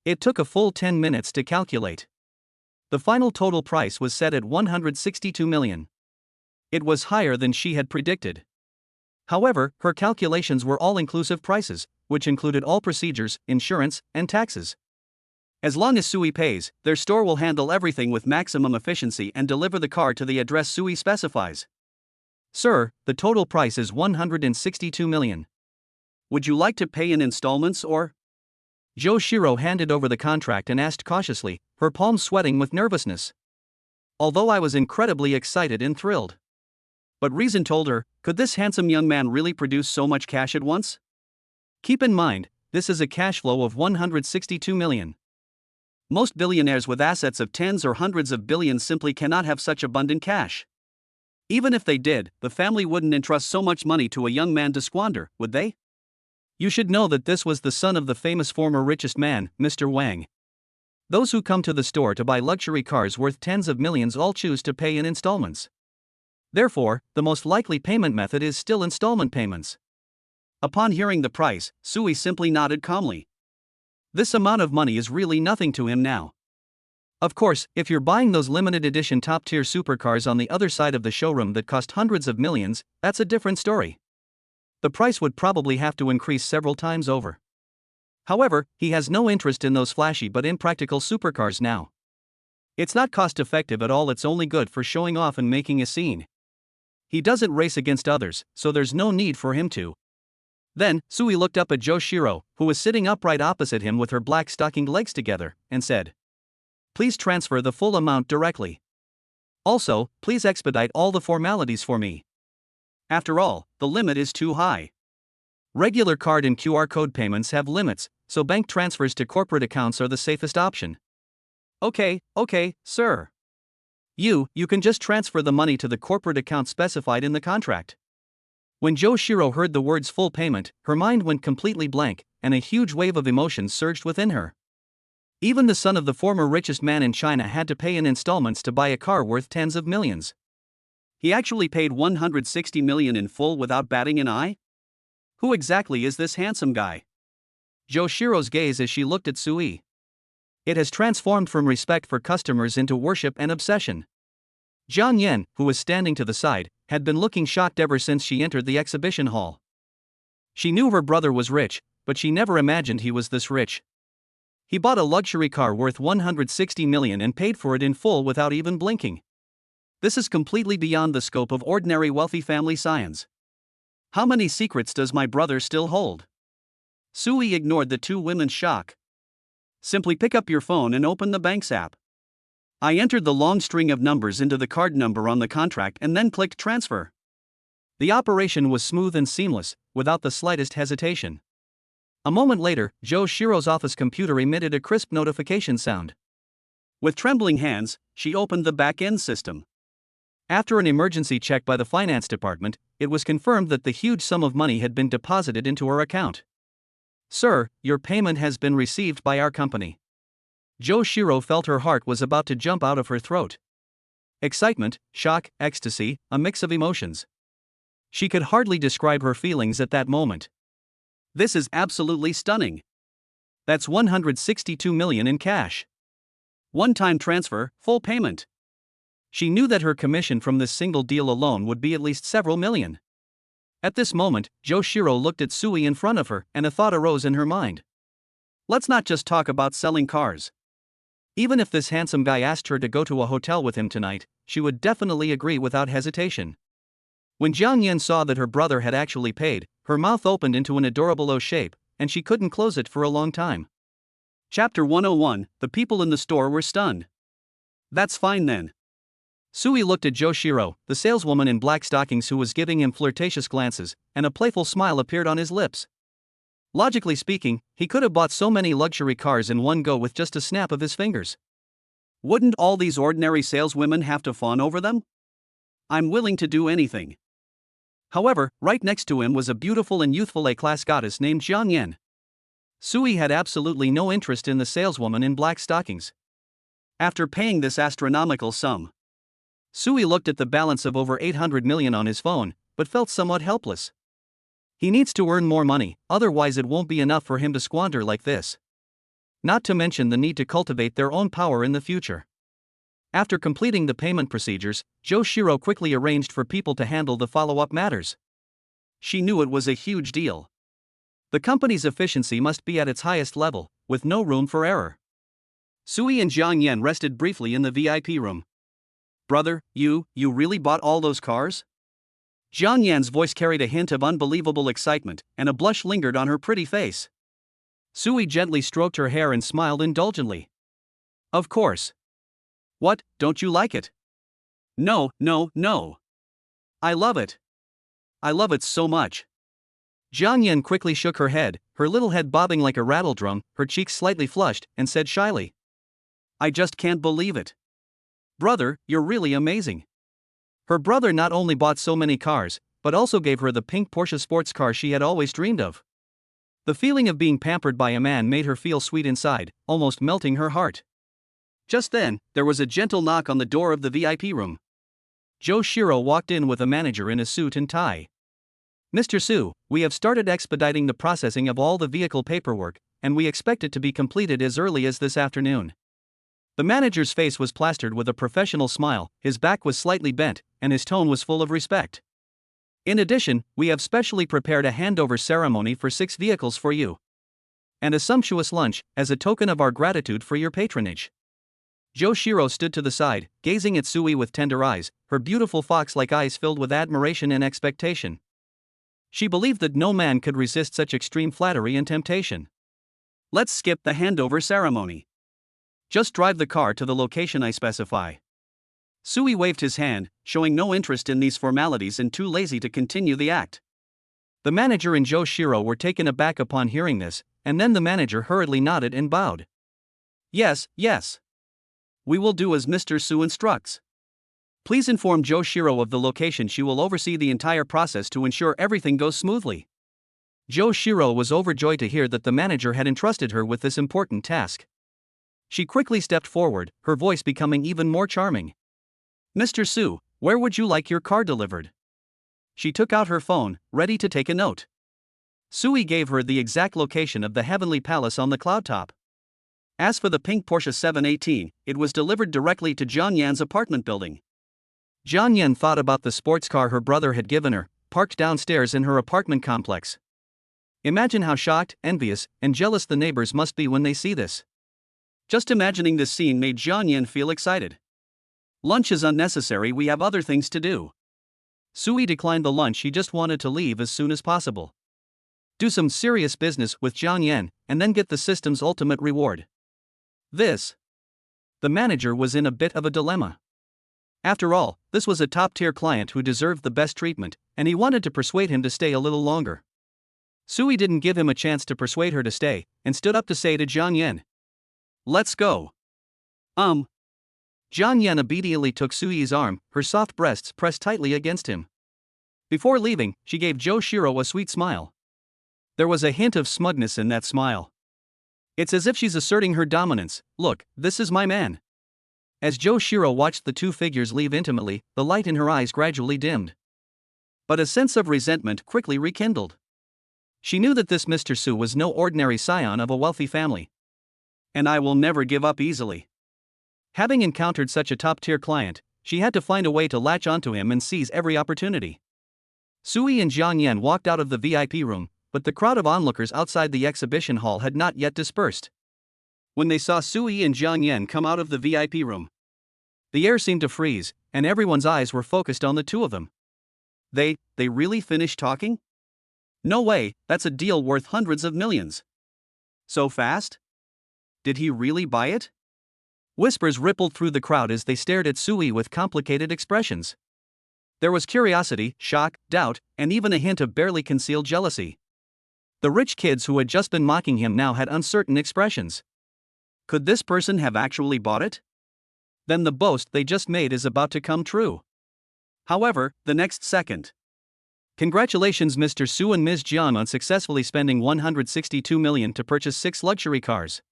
It took a full 10 minutes to calculate. The final total price was set at 162 million. It was higher than she had predicted. However, her calculations were all-inclusive prices, which included all procedures, insurance, and taxes. As long as Sui pays, their store will handle everything with maximum efficiency and deliver the car to the address Sui specifies. Sir, the total price is 162 million. Would you like to pay in installments or? Zhou Shiro handed over the contract and asked cautiously, her palms sweating with nervousness. Although I was incredibly excited and thrilled. But reason told her, could this handsome young man really produce so much cash at once? Keep in mind, this is a cash flow of 162 million. Most billionaires with assets of tens or hundreds of billions simply cannot have such abundant cash. Even if they did, the family wouldn't entrust so much money to a young man to squander, would they? You should know that this was the son of the famous former richest man, Mr. Wang. Those who come to the store to buy luxury cars worth tens of millions all choose to pay in installments. Therefore, the most likely payment method is still installment payments. Upon hearing the price, Sui simply nodded calmly. This amount of money is really nothing to him now. Of course, if you're buying those limited edition top-tier supercars on the other side of the showroom that cost hundreds of millions, that's a different story. The price would probably have to increase several times over. However, he has no interest in those flashy but impractical supercars now. It's not cost-effective at all, it's only good for showing off and making a scene. He doesn't race against others, so there's no need for him to. Then, Sui looked up at Joshiro, who was sitting upright opposite him with her black stockinged legs together, and said, "Please transfer the full amount directly. Also, please expedite all the formalities for me. After all, the limit is too high. Regular card and QR code payments have limits, so bank transfers to corporate accounts are the safest option." Okay, sir. You can just transfer the money to the corporate account specified in the contract. When Joshiro heard the words full payment, her mind went completely blank, and a huge wave of emotions surged within her. Even the son of the former richest man in China had to pay in installments to buy a car worth tens of millions. He actually paid 160 million in full without batting an eye? Who exactly is this handsome guy? Joshiro's gaze as she looked at Sui. It has transformed from respect for customers into worship and obsession. Jiang Yan, who was standing to the side, had been looking shocked ever since she entered the exhibition hall. She knew her brother was rich, but she never imagined he was this rich. He bought a luxury car worth 160 million and paid for it in full without even blinking. This is completely beyond the scope of ordinary wealthy family science. How many secrets does my brother still hold? Sui ignored the two women's shock. Simply pick up your phone and open the bank's app. I entered the long string of numbers into the card number on the contract and then clicked transfer. The operation was smooth and seamless, without the slightest hesitation. A moment later, Joshiro's office computer emitted a crisp notification sound. With trembling hands, she opened the back-end system. After an emergency check by the finance department, it was confirmed that the huge sum of money had been deposited into her account. "Sir, your payment has been received by our company." Joshiro felt her heart was about to jump out of her throat. Excitement, shock, ecstasy, a mix of emotions. She could hardly describe her feelings at that moment. This is absolutely stunning. That's 162 million in cash. One-time transfer, full payment. She knew that her commission from this single deal alone would be at least several million. At this moment, Joshiro looked at Sui in front of her, and a thought arose in her mind. Let's not just talk about selling cars. Even if this handsome guy asked her to go to a hotel with him tonight, she would definitely agree without hesitation. When Jiang Yan saw that her brother had actually paid, her mouth opened into an adorable O shape, and she couldn't close it for a long time. Chapter 101, the people in the store were stunned. That's fine then. Sui looked at Joshiro, the saleswoman in black stockings who was giving him flirtatious glances, and a playful smile appeared on his lips. Logically speaking, he could have bought so many luxury cars in one go with just a snap of his fingers. Wouldn't all these ordinary saleswomen have to fawn over them? I'm willing to do anything. However, right next to him was a beautiful and youthful A-class goddess named Jiang Yan. Sui had absolutely no interest in the saleswoman in black stockings. After paying this astronomical sum, Sui looked at the balance of over 800 million on his phone, but felt somewhat helpless. He needs to earn more money, otherwise it won't be enough for him to squander like this. Not to mention the need to cultivate their own power in the future. After completing the payment procedures, Joshiro quickly arranged for people to handle the follow-up matters. She knew it was a huge deal. The company's efficiency must be at its highest level, with no room for error. Sui and Jiang Yan rested briefly in the VIP room. Brother, you really bought all those cars? Jiang Yan's voice carried a hint of unbelievable excitement, and a blush lingered on her pretty face. Sui gently stroked her hair and smiled indulgently. Of course. What, don't you like it? No. I love it. I love it so much. Jiang Yan quickly shook her head, her little head bobbing like a rattle drum, her cheeks slightly flushed, and said shyly, I just can't believe it. Brother, you're really amazing. Her brother not only bought so many cars, but also gave her the pink Porsche sports car she had always dreamed of. The feeling of being pampered by a man made her feel sweet inside, almost melting her heart. Just then, there was a gentle knock on the door of the VIP room. Joe Shiro walked in with a manager in a suit and tie. Mr. Su, we have started expediting the processing of all the vehicle paperwork, and we expect it to be completed as early as this afternoon. The manager's face was plastered with a professional smile, his back was slightly bent, and his tone was full of respect. In addition, we have specially prepared a handover ceremony for 6 vehicles for you. And a sumptuous lunch, as a token of our gratitude for your patronage. Joe Shiro stood to the side, gazing at Sui with tender eyes, her beautiful fox-like eyes filled with admiration and expectation. She believed that no man could resist such extreme flattery and temptation. Let's skip the handover ceremony. Just drive the car to the location I specify. Sui waved his hand, showing no interest in these formalities and too lazy to continue the act. The manager and Joe Shiro were taken aback upon hearing this, and then the manager hurriedly nodded and bowed. Yes, yes. We will do as Mr. Su instructs. Please inform Joe Shiro of the location. She will oversee the entire process to ensure everything goes smoothly. Joe Shiro was overjoyed to hear that the manager had entrusted her with this important task. She quickly stepped forward, her voice becoming even more charming. Mr. Su, where would you like your car delivered? She took out her phone, ready to take a note. Sui gave her the exact location of the heavenly palace on the cloud top. As for the pink Porsche 718, it was delivered directly to Jiang Yan's apartment building. Jiang Yan thought about the sports car her brother had given her, parked downstairs in her apartment complex. Imagine how shocked, envious, and jealous the neighbors must be when they see this. Just imagining this scene made Jiang Yan feel excited. Lunch is unnecessary, we have other things to do. Sui declined the lunch, he just wanted to leave as soon as possible. Do some serious business with Jiang Yan, and then get the system's ultimate reward. The manager was in a bit of a dilemma. After all, this was a top-tier client who deserved the best treatment, and he wanted to persuade him to stay a little longer. Sui didn't give him a chance to persuade her to stay, and stood up to say to Jiang Yan, Let's go. Jiang Yan obediently took Sui's arm, her soft breasts pressed tightly against him. Before leaving, she gave Joe Shiro a sweet smile. There was a hint of smugness in that smile. It's as if she's asserting her dominance. Look, this is my man. As Joe Shiro watched the two figures leave intimately, the light in her eyes gradually dimmed. But a sense of resentment quickly rekindled. She knew that this Mr. Su was no ordinary scion of a wealthy family. And I will never give up easily. Having encountered such a top-tier client, she had to find a way to latch onto him and seize every opportunity. Sui and Jiang Yan walked out of the VIP room, but the crowd of onlookers outside the exhibition hall had not yet dispersed. When they saw Sui and Jiang Yan come out of the VIP room, the air seemed to freeze, and everyone's eyes were focused on the two of them. They really finished talking? No way, that's a deal worth hundreds of millions. So fast? Did he really buy it? Whispers rippled through the crowd as they stared at Sui with complicated expressions. There was curiosity, shock, doubt, and even a hint of barely concealed jealousy. The rich kids who had just been mocking him now had uncertain expressions. Could this person have actually bought it? Then the boast they just made is about to come true. However, the next second. Congratulations Mr. Su and Ms. Jian on successfully spending 162 million to purchase 6 luxury cars.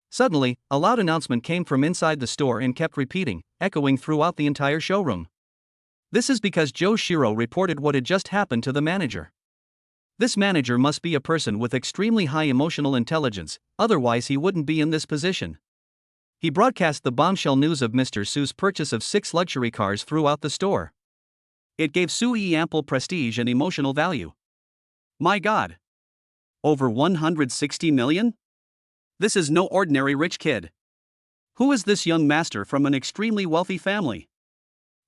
Suddenly, a loud announcement came from inside the store and kept repeating, echoing throughout the entire showroom. This is because Joe Shiro reported what had just happened to the manager. This manager must be a person with extremely high emotional intelligence, otherwise he wouldn't be in this position. He broadcast the bombshell news of Mr. Su's purchase of 6 luxury cars throughout the store. It gave Sui ample prestige and emotional value. My God! Over 160 million? This is no ordinary rich kid. Who is this young master from an extremely wealthy family?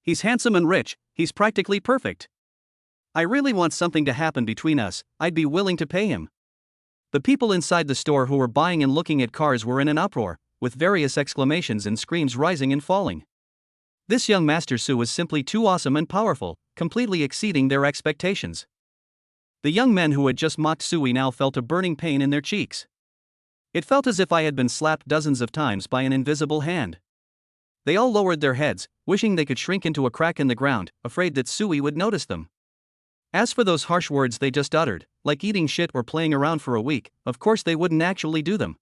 He's handsome and rich, he's practically perfect. I really want something to happen between us, I'd be willing to pay him. The people inside the store who were buying and looking at cars were in an uproar, with various exclamations and screams rising and falling. This young Master Su was simply too awesome and powerful, completely exceeding their expectations. The young men who had just mocked Sui now felt a burning pain in their cheeks. It felt as if I had been slapped dozens of times by an invisible hand. They all lowered their heads, wishing they could shrink into a crack in the ground, afraid that Sui would notice them. As for those harsh words they just uttered, like eating shit or playing around for a week, of course they wouldn't actually do them.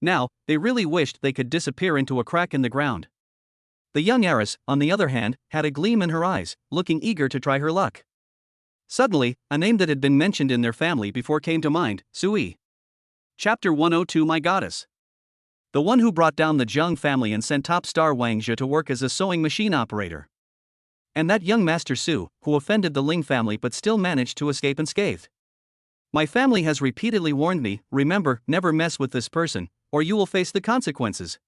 Now, they really wished they could disappear into a crack in the ground. The young heiress, on the other hand, had a gleam in her eyes, looking eager to try her luck. Suddenly, a name that had been mentioned in their family before came to mind: Sui. Chapter 102: My Goddess. The one who brought down the Zheng family and sent top star Wang Zhe to work as a sewing machine operator. And that young Master Su, who offended the Ling family but still managed to escape unscathed. My family has repeatedly warned me, remember, never mess with this person, or you will face the consequences.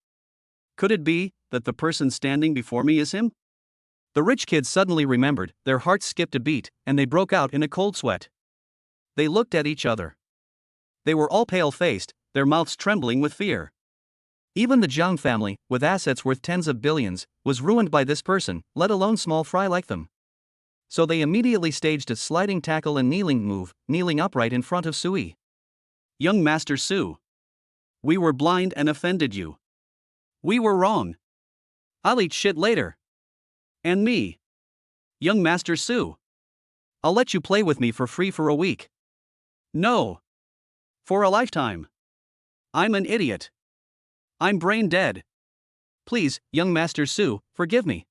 Could it be that the person standing before me is him? The rich kids suddenly remembered, their hearts skipped a beat, and they broke out in a cold sweat. They looked at each other. They were all pale-faced, their mouths trembling with fear. Even the Zhang family, with assets worth tens of billions, was ruined by this person, let alone small fry like them. So they immediately staged a sliding tackle and kneeling move, kneeling upright in front of Sui. Young Master Su. We were blind and offended you. We were wrong. I'll eat shit later. And me. Young Master Su. I'll let you play with me for free for a week. No. For a lifetime. I'm an idiot. I'm brain dead. Please, young Master Su, forgive me.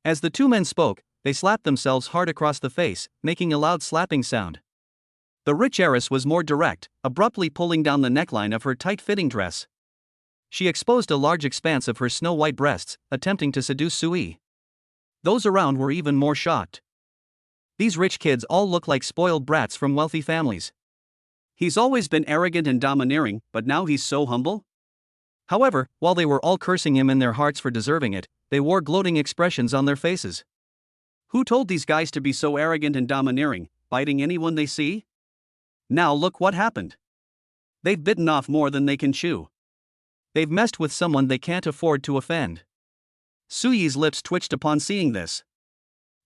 As the two men spoke, they slapped themselves hard across the face, making a loud slapping sound. The rich heiress was more direct, abruptly pulling down the neckline of her tight-fitting dress. She exposed a large expanse of her snow-white breasts, attempting to seduce Sui. Those around were even more shocked. These rich kids all look like spoiled brats from wealthy families. He's always been arrogant and domineering, but now he's so humble? However, while they were all cursing him in their hearts for deserving it, they wore gloating expressions on their faces. Who told these guys to be so arrogant and domineering, biting anyone they see? Now look what happened. They've bitten off more than they can chew. They've messed with someone they can't afford to offend. Suyi's lips twitched upon seeing this.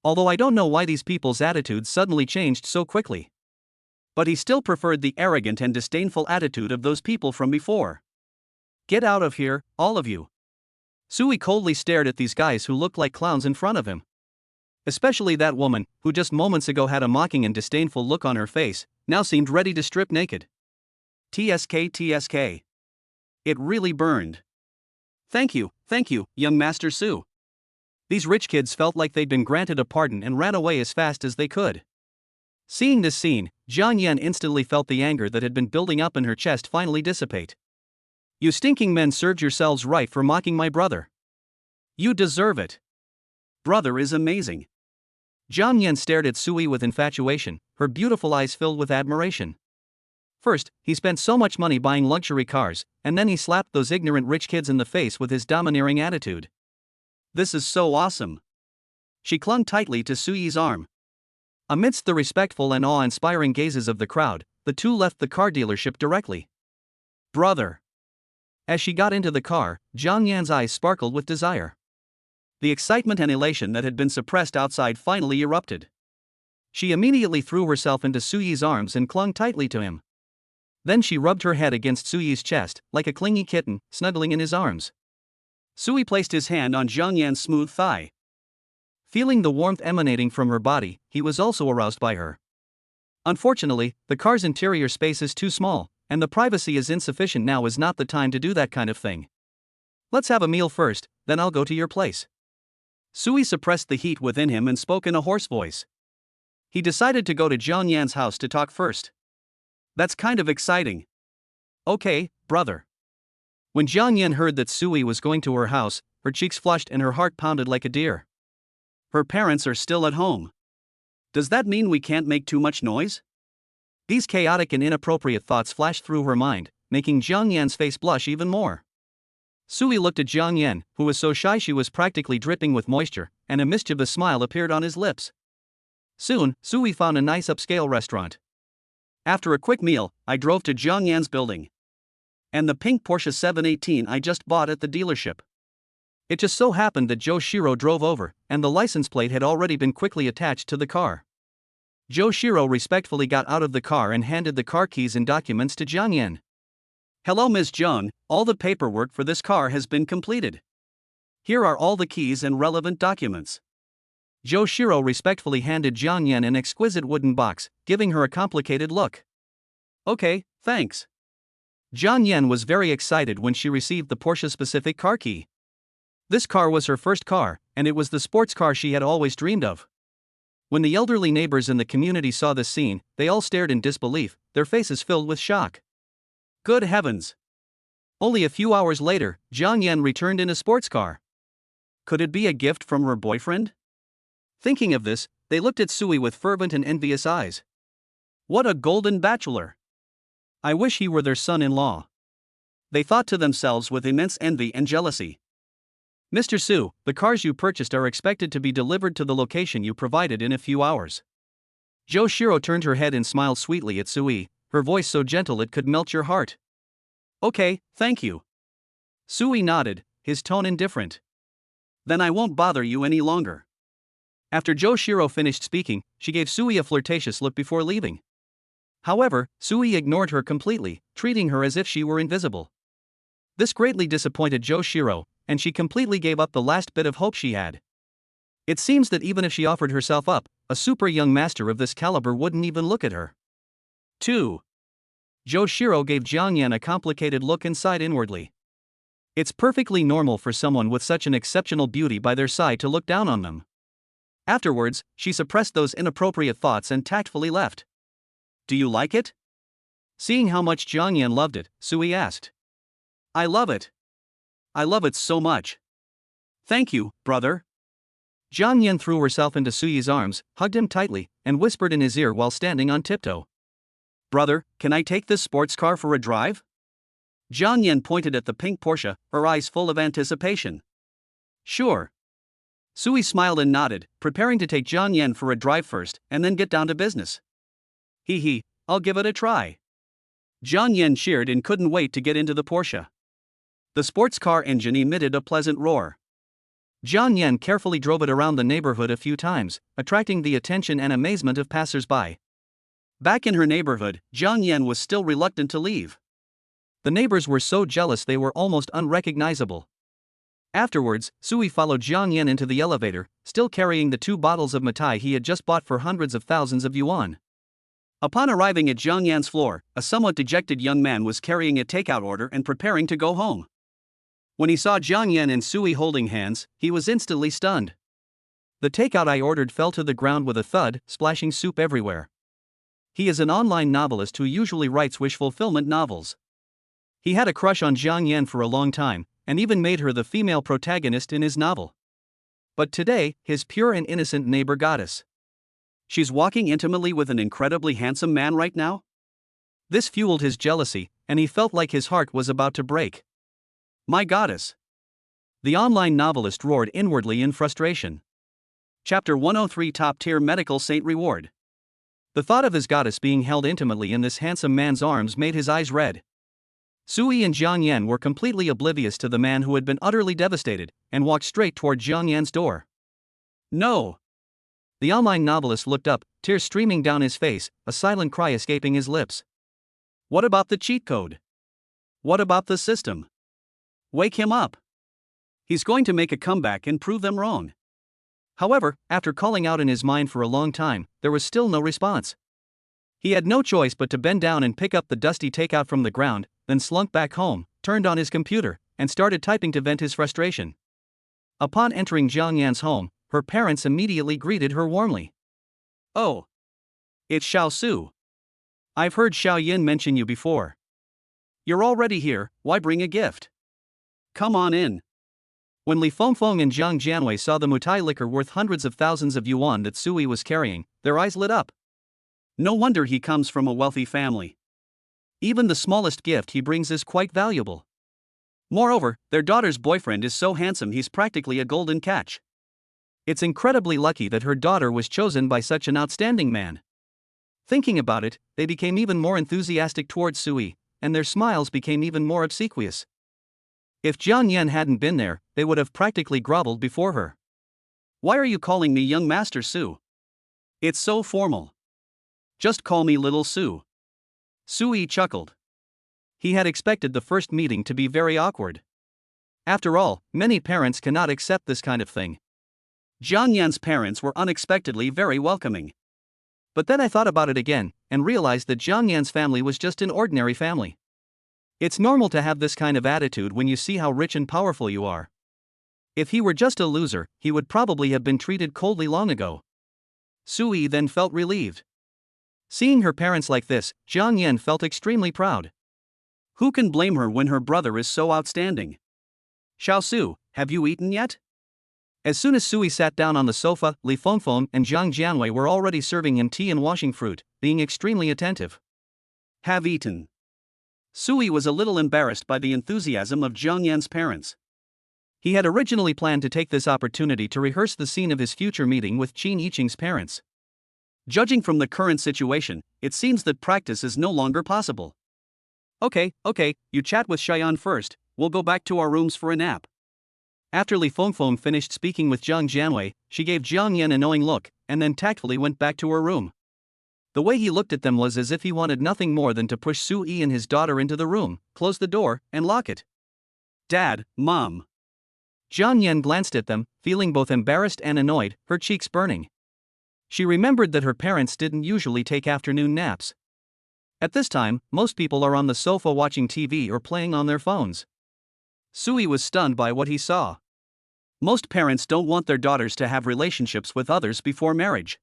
Although I don't know why these people's attitudes suddenly changed so quickly. But he still preferred the arrogant and disdainful attitude of those people from before. Get out of here, all of you. Sui coldly stared at these guys who looked like clowns in front of him. Especially that woman, who just moments ago had a mocking and disdainful look on her face, now seemed ready to strip naked. TSK. It really burned. Thank you, young Master Su. These rich kids felt like they'd been granted a pardon and ran away as fast as they could. Seeing this scene, Jiang Yan instantly felt the anger that had been building up in her chest finally dissipate. You stinking men served yourselves right for mocking my brother. You deserve it. Brother is amazing. Jiang Yan stared at Sui with infatuation, her beautiful eyes filled with admiration. First, he spent so much money buying luxury cars, and then he slapped those ignorant rich kids in the face with his domineering attitude. This is so awesome. She clung tightly to Sui's arm. Amidst the respectful and awe-inspiring gazes of the crowd, the two left the car dealership directly. Brother. As she got into the car, Jiang Yan's eyes sparkled with desire. The excitement and elation that had been suppressed outside finally erupted. She immediately threw herself into Suyi's arms and clung tightly to him. Then she rubbed her head against Suyi's chest, like a clingy kitten, snuggling in his arms. Sui placed his hand on Jiang Yan's smooth thigh. Feeling the warmth emanating from her body, he was also aroused by her. Unfortunately, the car's interior space is too small, and the privacy is insufficient. Now is not the time to do that kind of thing. Let's have a meal first, then I'll go to your place. Sui suppressed the heat within him and spoke in a hoarse voice. He decided to go to Jiang Yan's house to talk first. That's kind of exciting. Okay, brother. When Jiang Yan heard that Sui was going to her house, her cheeks flushed and her heart pounded like a deer. Her parents are still at home. Does that mean we can't make too much noise? These chaotic and inappropriate thoughts flashed through her mind, making Jiang Yan's face blush even more. Sui looked at Jiang Yan, who was so shy she was practically dripping with moisture, and a mischievous smile appeared on his lips. Soon, Sui found a nice upscale restaurant. After a quick meal, I drove to Jiang Yan's building. And the pink Porsche 718 I just bought at the dealership. It just so happened that Joe Shiro drove over, and the license plate had already been quickly attached to the car. Joe Shiro respectfully got out of the car and handed the car keys and documents to Jiang Yan. "Hello, Ms. Jiang, all the paperwork for this car has been completed. Here are all the keys and relevant documents." Joe Shiro respectfully handed Jiang Yan an exquisite wooden box, giving her a complicated look. "Okay, thanks." Jiang Yan was very excited when she received the Porsche-specific car key. This car was her first car, and it was the sports car she had always dreamed of. When the elderly neighbors in the community saw this scene, they all stared in disbelief, their faces filled with shock. Good heavens! Only a few hours later, Jiang Yan returned in a sports car. Could it be a gift from her boyfriend? Thinking of this, they looked at Sui with fervent and envious eyes. What a golden bachelor! I wish he were their son-in-law. They thought to themselves with immense envy and jealousy. Mr. Su, the cars you purchased are expected to be delivered to the location you provided in a few hours. Joe Shiro turned her head and smiled sweetly at Sui, her voice so gentle it could melt your heart. Okay, thank you. Sui nodded, his tone indifferent. Then I won't bother you any longer. After Joe Shiro finished speaking, she gave Sui a flirtatious look before leaving. However, Sui ignored her completely, treating her as if she were invisible. This greatly disappointed Joe Shiro, and she completely gave up the last bit of hope she had. It seems that even if she offered herself up, a super young master of this caliber wouldn't even look at her. 2. Joe Shiro gave Jiang Yan a complicated look and sighed inwardly. It's perfectly normal for someone with such an exceptional beauty by their side to look down on them. Afterwards, she suppressed those inappropriate thoughts and tactfully left. Do you like it? Seeing how much Jiang Yan loved it, Sui asked. I love it. I love it so much. Thank you, brother. Jiang Yan threw herself into Sui's arms, hugged him tightly, and whispered in his ear while standing on tiptoe. Brother, can I take this sports car for a drive? Jiang Yan pointed at the pink Porsche, her eyes full of anticipation. Sure. Sui smiled and nodded, preparing to take Jiang Yan for a drive first, and then get down to business. Hee, I'll give it a try. Jiang Yan cheered and couldn't wait to get into the Porsche. The sports car engine emitted a pleasant roar. Jiang Yan carefully drove it around the neighborhood a few times, attracting the attention and amazement of passers-by. Back in her neighborhood, Jiang Yan was still reluctant to leave. The neighbors were so jealous they were almost unrecognizable. Afterwards, Sui followed Jiang Yan into the elevator, still carrying the 2 bottles of Matai he had just bought for hundreds of thousands of yuan. Upon arriving at Jiang Yan's floor, a somewhat dejected young man was carrying a takeout order and preparing to go home. When he saw Jiang Yan and Sui holding hands, he was instantly stunned. The takeout I ordered fell to the ground with a thud, splashing soup everywhere. He is an online novelist who usually writes wish fulfillment novels. He had a crush on Jiang Yan for a long time, and even made her the female protagonist in his novel. But today, his pure and innocent neighbor goddess. She's walking intimately with an incredibly handsome man right now? This fueled his jealousy, and he felt like his heart was about to break. My goddess! The online novelist roared inwardly in frustration. Chapter 103 Top-Tier Medical Saint Reward. The thought of his goddess being held intimately in this handsome man's arms made his eyes red. Sui and Jiang Yan were completely oblivious to the man who had been utterly devastated, and walked straight toward Jiang Yan's door. No! The online novelist looked up, tears streaming down his face, a silent cry escaping his lips. What about the cheat code? What about the system? Wake him up. He's going to make a comeback and prove them wrong. However, after calling out in his mind for a long time, there was still no response. He had no choice but to bend down and pick up the dusty takeout from the ground, then slunk back home, turned on his computer, and started typing to vent his frustration. Upon entering Jiang Yan's home, her parents immediately greeted her warmly. Oh. It's Xiao Su. I've heard Xiao Yin mention you before. You're already here, why bring a gift? Come on in. When Li Fengfeng and Jiang Jianwei saw the Mutai liquor worth hundreds of thousands of yuan that Sui was carrying, their eyes lit up. No wonder he comes from a wealthy family. Even the smallest gift he brings is quite valuable. Moreover, their daughter's boyfriend is so handsome he's practically a golden catch. It's incredibly lucky that her daughter was chosen by such an outstanding man. Thinking about it, they became even more enthusiastic towards Sui, and their smiles became even more obsequious. If Jiang Yan hadn't been there, they would have practically groveled before her. Why are you calling me young Master Su? It's so formal. Just call me Little Su. Sui chuckled. He had expected the first meeting to be very awkward. After all, many parents cannot accept this kind of thing. Jiang Yan's parents were unexpectedly very welcoming. But then I thought about it again, and realized that Jiang Yan's family was just an ordinary family. It's normal to have this kind of attitude when you see how rich and powerful you are. If he were just a loser, he would probably have been treated coldly long ago. Sui then felt relieved. Seeing her parents like this, Jiang Yan felt extremely proud. Who can blame her when her brother is so outstanding? Xiao Su, have you eaten yet? As soon as Sui sat down on the sofa, Li Fengfeng and Zhang Jianwei were already serving him tea and washing fruit, being extremely attentive. Have eaten. Sui was a little embarrassed by the enthusiasm of Jiang Yan's parents. He had originally planned to take this opportunity to rehearse the scene of his future meeting with Qin Yiqing's parents. Judging from the current situation, it seems that practice is no longer possible. Okay, you chat with Shayan first, we'll go back to our rooms for a nap. After Li Fengfeng finished speaking with Zhang Jianwei, she gave Jiang Yan a knowing look, and then tactfully went back to her room. The way he looked at them was as if he wanted nothing more than to push Sui and his daughter into the room, close the door, and lock it. Dad, Mom. Jiang Yan glanced at them, feeling both embarrassed and annoyed, her cheeks burning. She remembered that her parents didn't usually take afternoon naps. At this time, most people are on the sofa watching TV or playing on their phones. Sui was stunned by what he saw. Most parents don't want their daughters to have relationships with others before marriage.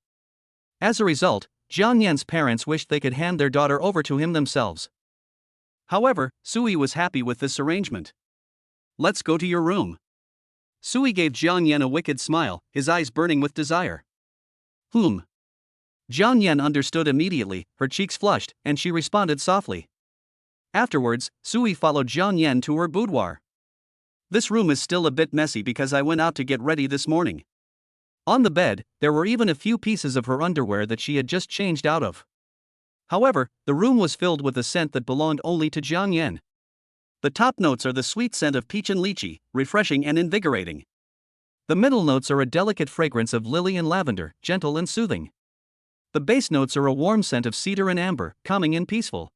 As a result, Jiang Yan's parents wished they could hand their daughter over to him themselves. However, Sui was happy with this arrangement. Let's go to your room. Sui gave Jiang Yan a wicked smile, his eyes burning with desire. Jiang Yan understood immediately, her cheeks flushed, and she responded softly. Afterwards, Sui followed Jiang Yan to her boudoir. This room is still a bit messy because I went out to get ready this morning. On the bed, there were even a few pieces of her underwear that she had just changed out of. However, the room was filled with a scent that belonged only to Jiang Yan. The top notes are the sweet scent of peach and lychee, refreshing and invigorating. The middle notes are a delicate fragrance of lily and lavender, gentle and soothing. The base notes are a warm scent of cedar and amber, calming and peaceful.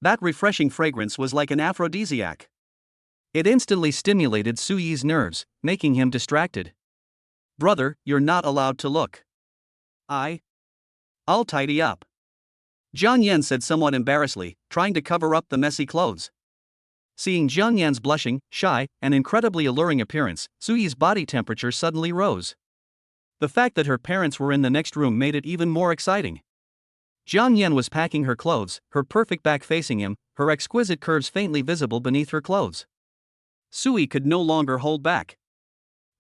That refreshing fragrance was like an aphrodisiac. It instantly stimulated Sui's nerves, making him distracted. Brother, you're not allowed to look. I'll tidy up. Jiang Yan said somewhat embarrassedly, trying to cover up the messy clothes. Seeing Jiang Yan's blushing, shy, and incredibly alluring appearance, Sui's body temperature suddenly rose. The fact that her parents were in the next room made it even more exciting. Jiang Yan was packing her clothes, her perfect back facing him, her exquisite curves faintly visible beneath her clothes. Sui could no longer hold back.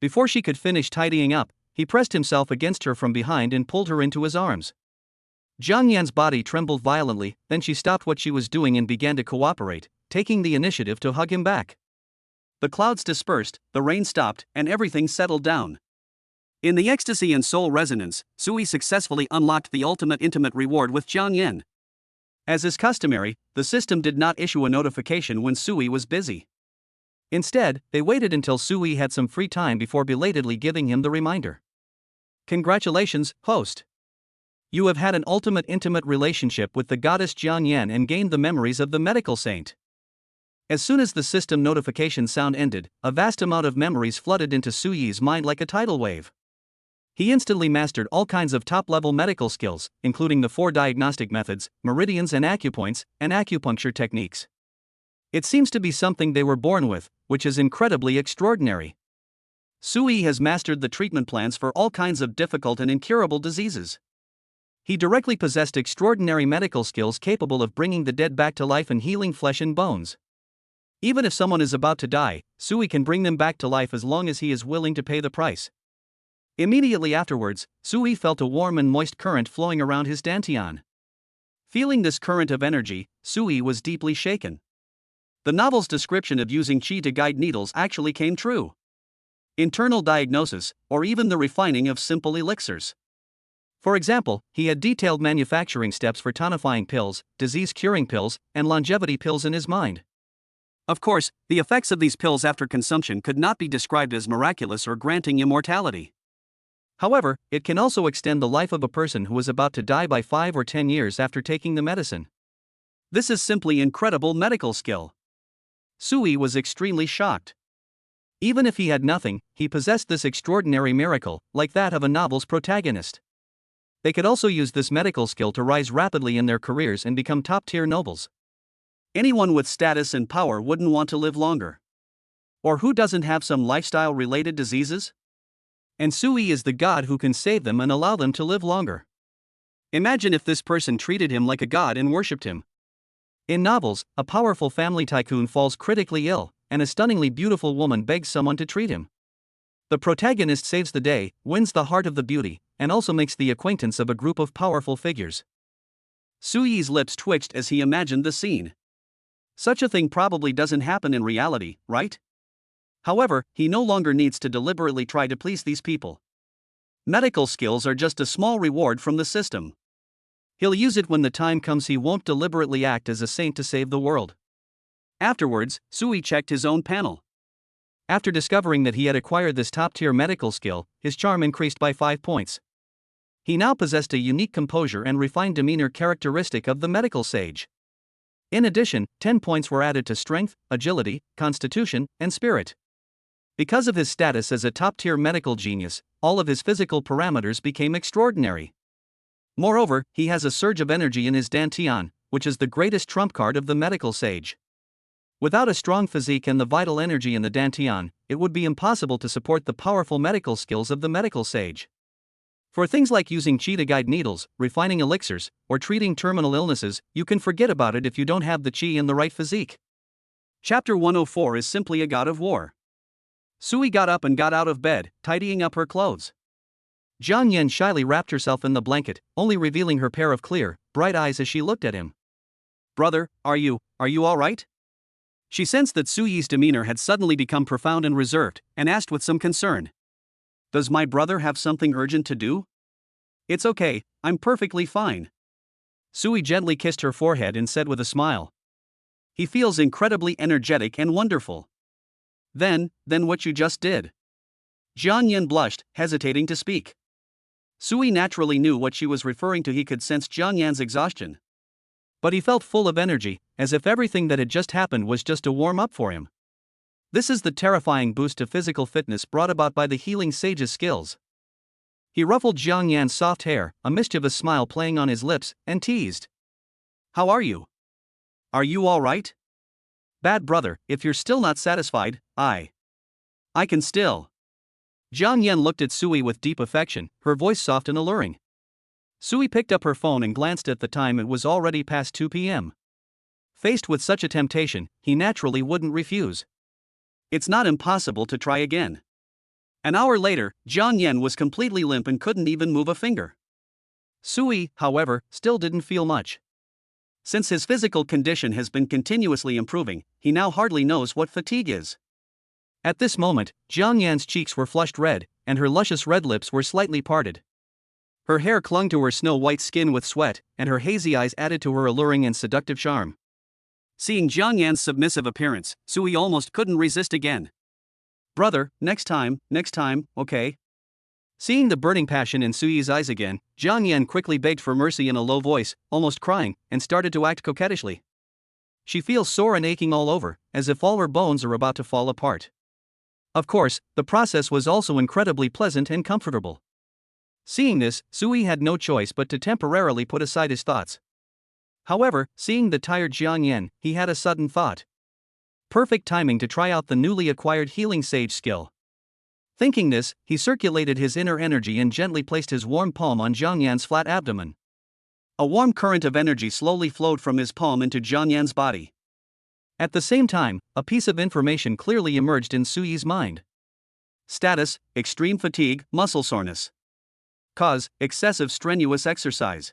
Before she could finish tidying up, he pressed himself against her from behind and pulled her into his arms. Jiang Yan's body trembled violently, then she stopped what she was doing and began to cooperate, taking the initiative to hug him back. The clouds dispersed, the rain stopped, and everything settled down. In the ecstasy and soul resonance, Sui successfully unlocked the ultimate intimate reward with Jiang Yan. As is customary, the system did not issue a notification when Sui was busy. Instead, they waited until Sui had some free time before belatedly giving him the reminder. Congratulations, host. You have had an ultimate intimate relationship with the goddess Jiang Yan and gained the memories of the medical saint. As soon as the system notification sound ended, a vast amount of memories flooded into Sui's mind like a tidal wave. He instantly mastered all kinds of top-level medical skills, including the 4 diagnostic methods, meridians and acupoints, and acupuncture techniques. It seems to be something they were born with, which is incredibly extraordinary. Sui has mastered the treatment plans for all kinds of difficult and incurable diseases. He directly possessed extraordinary medical skills capable of bringing the dead back to life and healing flesh and bones. Even if someone is about to die, Sui can bring them back to life as long as he is willing to pay the price. Immediately afterwards, Sui felt a warm and moist current flowing around his dantian. Feeling this current of energy, Sui was deeply shaken. The novel's description of using qi to guide needles actually came true. Internal diagnosis, or even the refining of simple elixirs. For example, he had detailed manufacturing steps for tonifying pills, disease-curing pills, and longevity pills in his mind. Of course, the effects of these pills after consumption could not be described as miraculous or granting immortality. However, it can also extend the life of a person who is about to die by 5 or 10 years after taking the medicine. This is simply incredible medical skill. Sui was extremely shocked. Even if he had nothing, he possessed this extraordinary miracle, like that of a novel's protagonist. They could also use this medical skill to rise rapidly in their careers and become top-tier nobles. Anyone with status and power wouldn't want to live longer. Or who doesn't have some lifestyle-related diseases? And Sui is the god who can save them and allow them to live longer. Imagine if this person treated him like a god and worshipped him. In novels, a powerful family tycoon falls critically ill, and a stunningly beautiful woman begs someone to treat him. The protagonist saves the day, wins the heart of the beauty, and also makes the acquaintance of a group of powerful figures. Sui's lips twitched as he imagined the scene. Such a thing probably doesn't happen in reality, right? However, he no longer needs to deliberately try to please these people. Medical skills are just a small reward from the system. He'll use it when the time comes. He won't deliberately act as a saint to save the world. Afterwards, Sui checked his own panel. After discovering that he had acquired this top-tier medical skill, his charm increased by 5 points. He now possessed a unique composure and refined demeanor characteristic of the medical sage. In addition, 10 points were added to strength, agility, constitution, and spirit. Because of his status as a top-tier medical genius, all of his physical parameters became extraordinary. Moreover, he has a surge of energy in his dantian, which is the greatest trump card of the medical sage. Without a strong physique and the vital energy in the dantian, it would be impossible to support the powerful medical skills of the medical sage. For things like using chi to guide needles, refining elixirs, or treating terminal illnesses, you can forget about it if you don't have the chi and the right physique. Chapter 104 is simply a god of war. Sui got up and got out of bed, tidying up her clothes. Jiang Yan shyly wrapped herself in the blanket, only revealing her pair of clear, bright eyes as she looked at him. "Brother, are you all right?" She sensed that Sui's demeanor had suddenly become profound and reserved, and asked with some concern. "Does my brother have something urgent to do?" "It's okay, I'm perfectly fine." Sui gently kissed her forehead and said with a smile. "He feels incredibly energetic and wonderful." Then what you just did?" Jiang Yan blushed, hesitating to speak. Sui naturally knew what she was referring to. He could sense Jiang Yan's exhaustion. But he felt full of energy, as if everything that had just happened was just a warm-up for him. This is the terrifying boost to physical fitness brought about by the healing sage's skills. He ruffled Jiang Yan's soft hair, a mischievous smile playing on his lips, and teased. "How are you? Are you all right?" "Bad brother, if you're still not satisfied, I can still." Jiang Yan looked at Sui with deep affection, her voice soft and alluring. Sui picked up her phone and glanced at the time. It was already past 2 p.m. Faced with such a temptation, he naturally wouldn't refuse. It's not impossible to try again. An hour later, Jiang Yan was completely limp and couldn't even move a finger. Sui, however, still didn't feel much. Since his physical condition has been continuously improving, he now hardly knows what fatigue is. At this moment, Jiang Yan's cheeks were flushed red, and her luscious red lips were slightly parted. Her hair clung to her snow-white skin with sweat, and her hazy eyes added to her alluring and seductive charm. Seeing Jiang Yan's submissive appearance, Sui almost couldn't resist again. "Brother, next time, okay?" Seeing the burning passion in Sui's eyes again, Jiang Yan quickly begged for mercy in a low voice, almost crying, and started to act coquettishly. She feels sore and aching all over, as if all her bones are about to fall apart. Of course, the process was also incredibly pleasant and comfortable. Seeing this, Sui had no choice but to temporarily put aside his thoughts. However, seeing the tired Jiang Yan, he had a sudden thought. Perfect timing to try out the newly acquired healing sage skill. Thinking this, he circulated his inner energy and gently placed his warm palm on Jiang Yan's flat abdomen. A warm current of energy slowly flowed from his palm into Jiang Yan's body. At the same time, a piece of information clearly emerged in Sui's mind. Status: extreme fatigue, muscle soreness. Cause: excessive strenuous exercise.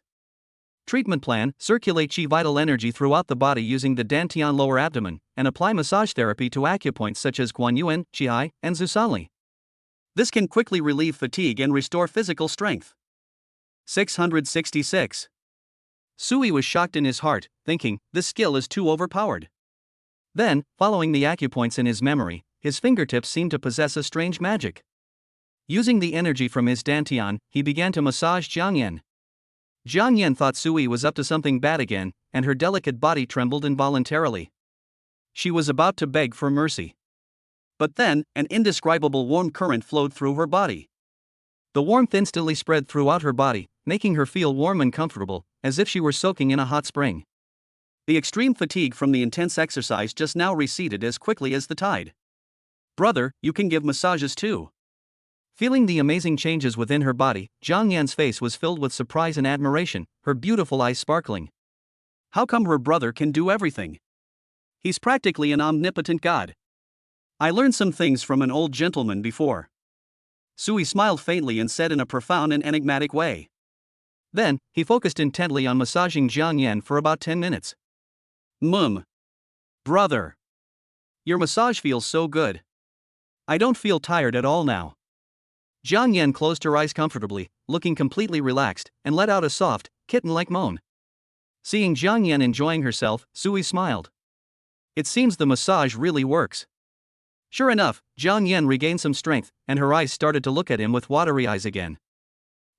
Treatment plan: circulate Qi vital energy throughout the body using the Dantian lower abdomen, and apply massage therapy to acupoints such as Guanyuan, Qihai, and Zusanli. This can quickly relieve fatigue and restore physical strength. 666. Sui was shocked in his heart, thinking, this skill is too overpowered. Then, following the acupoints in his memory, his fingertips seemed to possess a strange magic. Using the energy from his dantian, he began to massage Jiang Yan. Jiang Yan thought Sui was up to something bad again, and her delicate body trembled involuntarily. She was about to beg for mercy. But then, an indescribable warm current flowed through her body. The warmth instantly spread throughout her body, making her feel warm and comfortable, as if she were soaking in a hot spring. The extreme fatigue from the intense exercise just now receded as quickly as the tide. "Brother, you can give massages too." Feeling the amazing changes within her body, Jiang Yan's face was filled with surprise and admiration, her beautiful eyes sparkling. How come her brother can do everything? He's practically an omnipotent god. I learned some things from an old gentleman before. Sui smiled faintly and said in a profound and enigmatic way. Then, he focused intently on massaging Jiang Yan for about 10 minutes. Brother. Your massage feels so good. I don't feel tired at all now. Jiang Yan closed her eyes comfortably, looking completely relaxed, and let out a soft, kitten-like moan. Seeing Jiang Yan enjoying herself, Sui smiled. It seems the massage really works. Sure enough, Jiang Yan regained some strength, and her eyes started to look at him with watery eyes again.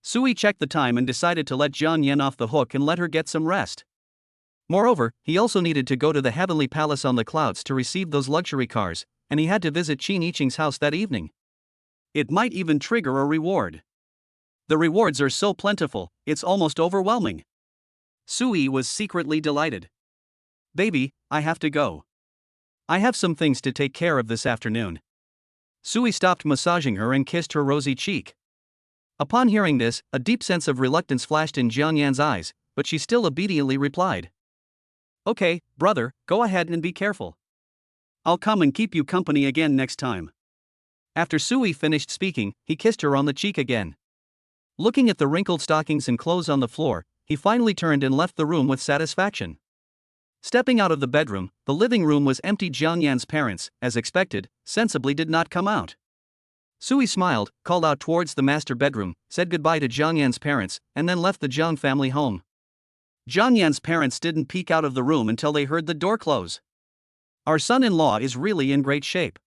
Sui checked the time and decided to let Jiang Yan off the hook and let her get some rest. Moreover, he also needed to go to the heavenly palace on the clouds to receive those luxury cars, and he had to visit Qin Yiqing's house that evening. It might even trigger a reward. The rewards are so plentiful, it's almost overwhelming. Sui was secretly delighted. Baby, I have to go. I have some things to take care of this afternoon. Sui stopped massaging her and kissed her rosy cheek. Upon hearing this, a deep sense of reluctance flashed in Jiang Yan's eyes, but she still obediently replied. Okay, brother, go ahead and be careful. I'll come and keep you company again next time. After Sui finished speaking, he kissed her on the cheek again. Looking at the wrinkled stockings and clothes on the floor, he finally turned and left the room with satisfaction. Stepping out of the bedroom, the living room was empty. Jiang Yan's parents, as expected, sensibly did not come out. Sui smiled, called out towards the master bedroom, said goodbye to Jiang Yan's parents, and then left the Jiang family home. Jiang Yan's parents didn't peek out of the room until they heard the door close. Our son-in-law is really in great shape.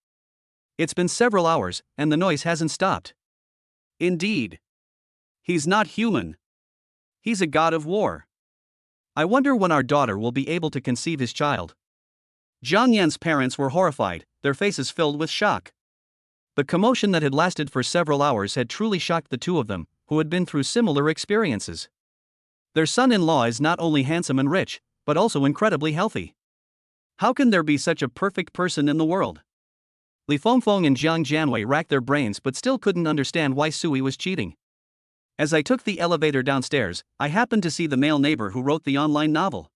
It's been several hours, and the noise hasn't stopped. Indeed. He's not human. He's a god of war. I wonder when our daughter will be able to conceive his child. Jiang Yan's parents were horrified, their faces filled with shock. The commotion that had lasted for several hours had truly shocked the two of them, who had been through similar experiences. Their son-in-law is not only handsome and rich, but also incredibly healthy. How can there be such a perfect person in the world? Li Fengfeng and Jiang Jianwei racked their brains but still couldn't understand why Sui was cheating. As I took the elevator downstairs, I happened to see the male neighbor who wrote the online novel.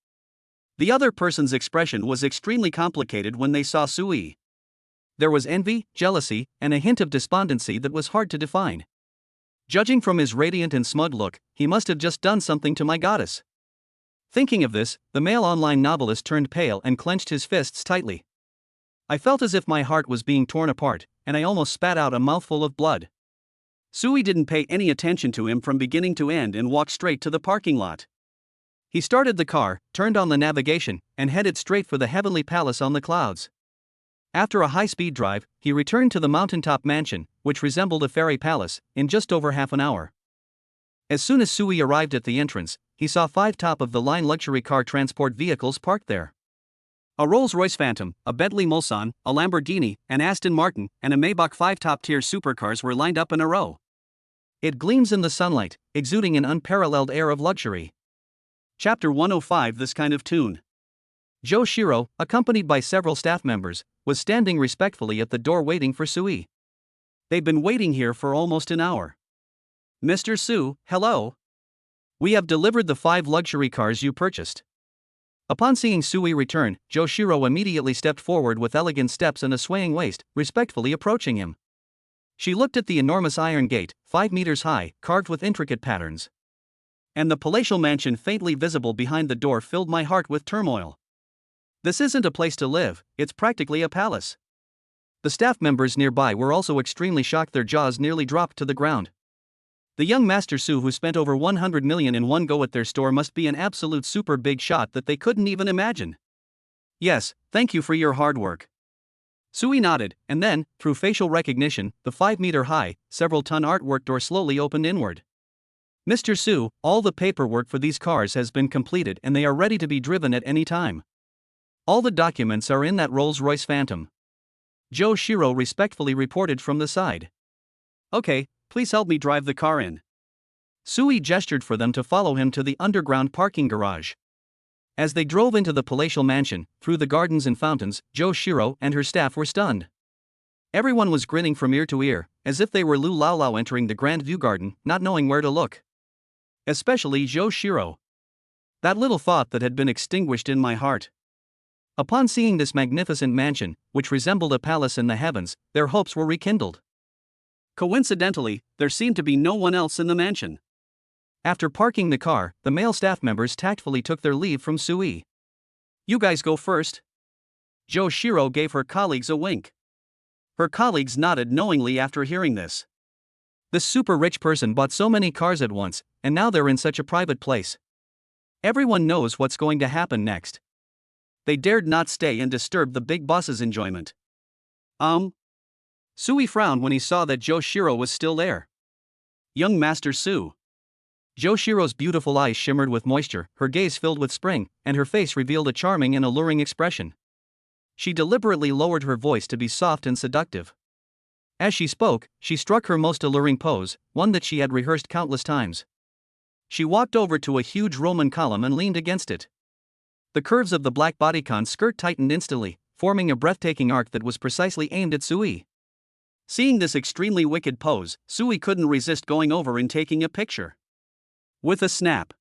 The other person's expression was extremely complicated when they saw Sui. There was envy, jealousy, and a hint of despondency that was hard to define. Judging from his radiant and smug look, he must have just done something to my goddess. Thinking of this, the male online novelist turned pale and clenched his fists tightly. I felt as if my heart was being torn apart, and I almost spat out a mouthful of blood. Sui didn't pay any attention to him from beginning to end and walked straight to the parking lot. He started the car, turned on the navigation, and headed straight for the heavenly palace on the clouds. After a high-speed drive, he returned to the mountaintop mansion, which resembled a fairy palace, in just over half an hour. As soon as Sui arrived at the entrance, he saw 5 top-of-the-line luxury car transport vehicles parked there. A Rolls-Royce Phantom, a Bentley Mulsanne, a Lamborghini, an Aston Martin, and a Maybach 5 top-tier supercars were lined up in a row. It gleams in the sunlight, exuding an unparalleled air of luxury. Chapter 105. This kind of tune. Joe Shiro, accompanied by several staff members, was standing respectfully at the door waiting for Sui. They'd been waiting here for almost an hour. Mr. Su, hello. We have delivered the 5 luxury cars you purchased. Upon seeing Sui return, Joe Shiro immediately stepped forward with elegant steps and a swaying waist, respectfully approaching him. She looked at the enormous iron gate, 5 meters high, carved with intricate patterns. And the palatial mansion faintly visible behind the door filled my heart with turmoil. This isn't a place to live, it's practically a palace. The staff members nearby were also extremely shocked, their jaws nearly dropped to the ground. The young Master Su who spent over 100 million in one go at their store must be an absolute super big shot that they couldn't even imagine. Yes, thank you for your hard work. Sui nodded, and then, through facial recognition, the 5-meter-high, several-ton artwork door slowly opened inward. Mr. Su, all the paperwork for these cars has been completed and they are ready to be driven at any time. All the documents are in that Rolls-Royce Phantom. Joe Shiro respectfully reported from the side. Okay, please help me drive the car in. Sui gestured for them to follow him to the underground parking garage. As they drove into the palatial mansion, through the gardens and fountains, Joe Shiro and her staff were stunned. Everyone was grinning from ear to ear, as if they were Lu Lao Lao entering the Grand View Garden, not knowing where to look. Especially Joe Shiro. That little thought that had been extinguished in my heart. Upon seeing this magnificent mansion, which resembled a palace in the heavens, their hopes were rekindled. Coincidentally, there seemed to be no one else in the mansion. After parking the car, the male staff members tactfully took their leave from Sui. You guys go first. Joe Shiro gave her colleagues a wink. Her colleagues nodded knowingly after hearing this. This super rich person bought so many cars at once, and now they're in such a private place. Everyone knows what's going to happen next. They dared not stay and disturb the big boss's enjoyment. Sui frowned when he saw that Joe Shiro was still there. Young Master Su. Joe Shiro's beautiful eyes shimmered with moisture, her gaze filled with spring, and her face revealed a charming and alluring expression. She deliberately lowered her voice to be soft and seductive. As she spoke, she struck her most alluring pose, one that she had rehearsed countless times. She walked over to a huge Roman column and leaned against it. The curves of the black bodycon skirt tightened instantly, forming a breathtaking arc that was precisely aimed at Sui. Seeing this extremely wicked pose, Sui couldn't resist going over and taking a picture. With a snap.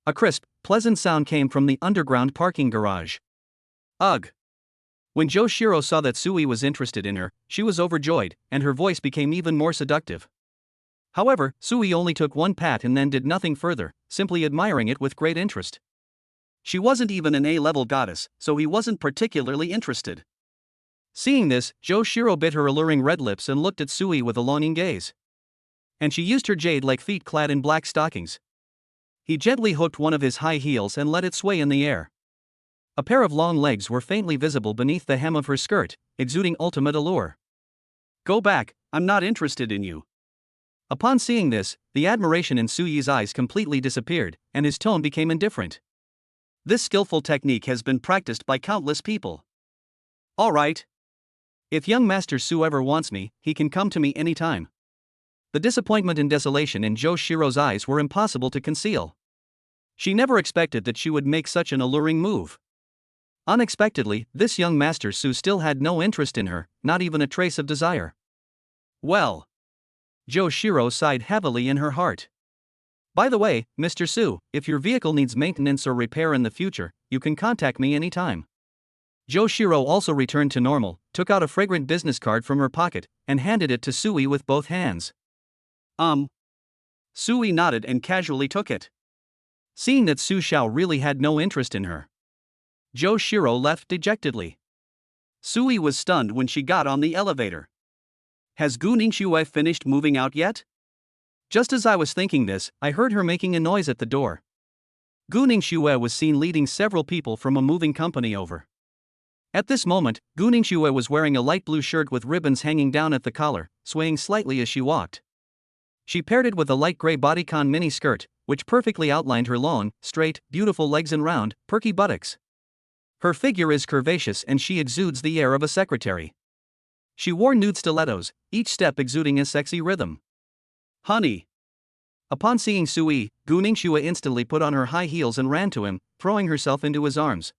A crisp, pleasant sound came from the underground parking garage. Ugh. When Joe Shiro saw that Sui was interested in her, she was overjoyed, and her voice became even more seductive. However, Sui only took one pat and then did nothing further, simply admiring it with great interest. She wasn't even an A-level goddess, so he wasn't particularly interested. Seeing this, Joe Shiro bit her alluring red lips and looked at Sui with a longing gaze. And she used her jade-like feet clad in black stockings. He gently hooked one of his high heels and let it sway in the air. A pair of long legs were faintly visible beneath the hem of her skirt, exuding ultimate allure. Go back, I'm not interested in you. Upon seeing this, the admiration in Sui's eyes completely disappeared, and his tone became indifferent. This skillful technique has been practiced by countless people. All right. If young Master Su ever wants me, he can come to me anytime. The disappointment and desolation in Joe Shiro's eyes were impossible to conceal. She never expected that she would make such an alluring move. Unexpectedly, this young Master Su still had no interest in her, not even a trace of desire. Well. Joe Shiro sighed heavily in her heart. By the way, Mr. Su, if your vehicle needs maintenance or repair in the future, you can contact me anytime. Joe Shiro also returned to normal, took out a fragrant business card from her pocket, and handed it to Sui with both hands. Sui nodded and casually took it. Seeing that Su Xiao really had no interest in her, Joe Shiro left dejectedly. Sui was stunned when she got on the elevator. Has Gu Ningxue finished moving out yet? Just as I was thinking this, I heard her making a noise at the door. Gu Ningxue was seen leading several people from a moving company over. At this moment, Gu Ningxue was wearing a light blue shirt with ribbons hanging down at the collar, swaying slightly as she walked. She paired it with a light gray bodycon mini skirt, which perfectly outlined her long, straight, beautiful legs and round, perky buttocks. Her figure is curvaceous and she exudes the air of a secretary. She wore nude stilettos, each step exuding a sexy rhythm. Honey. Upon seeing Sui, Gu Ningxue instantly put on her high heels and ran to him, throwing herself into his arms.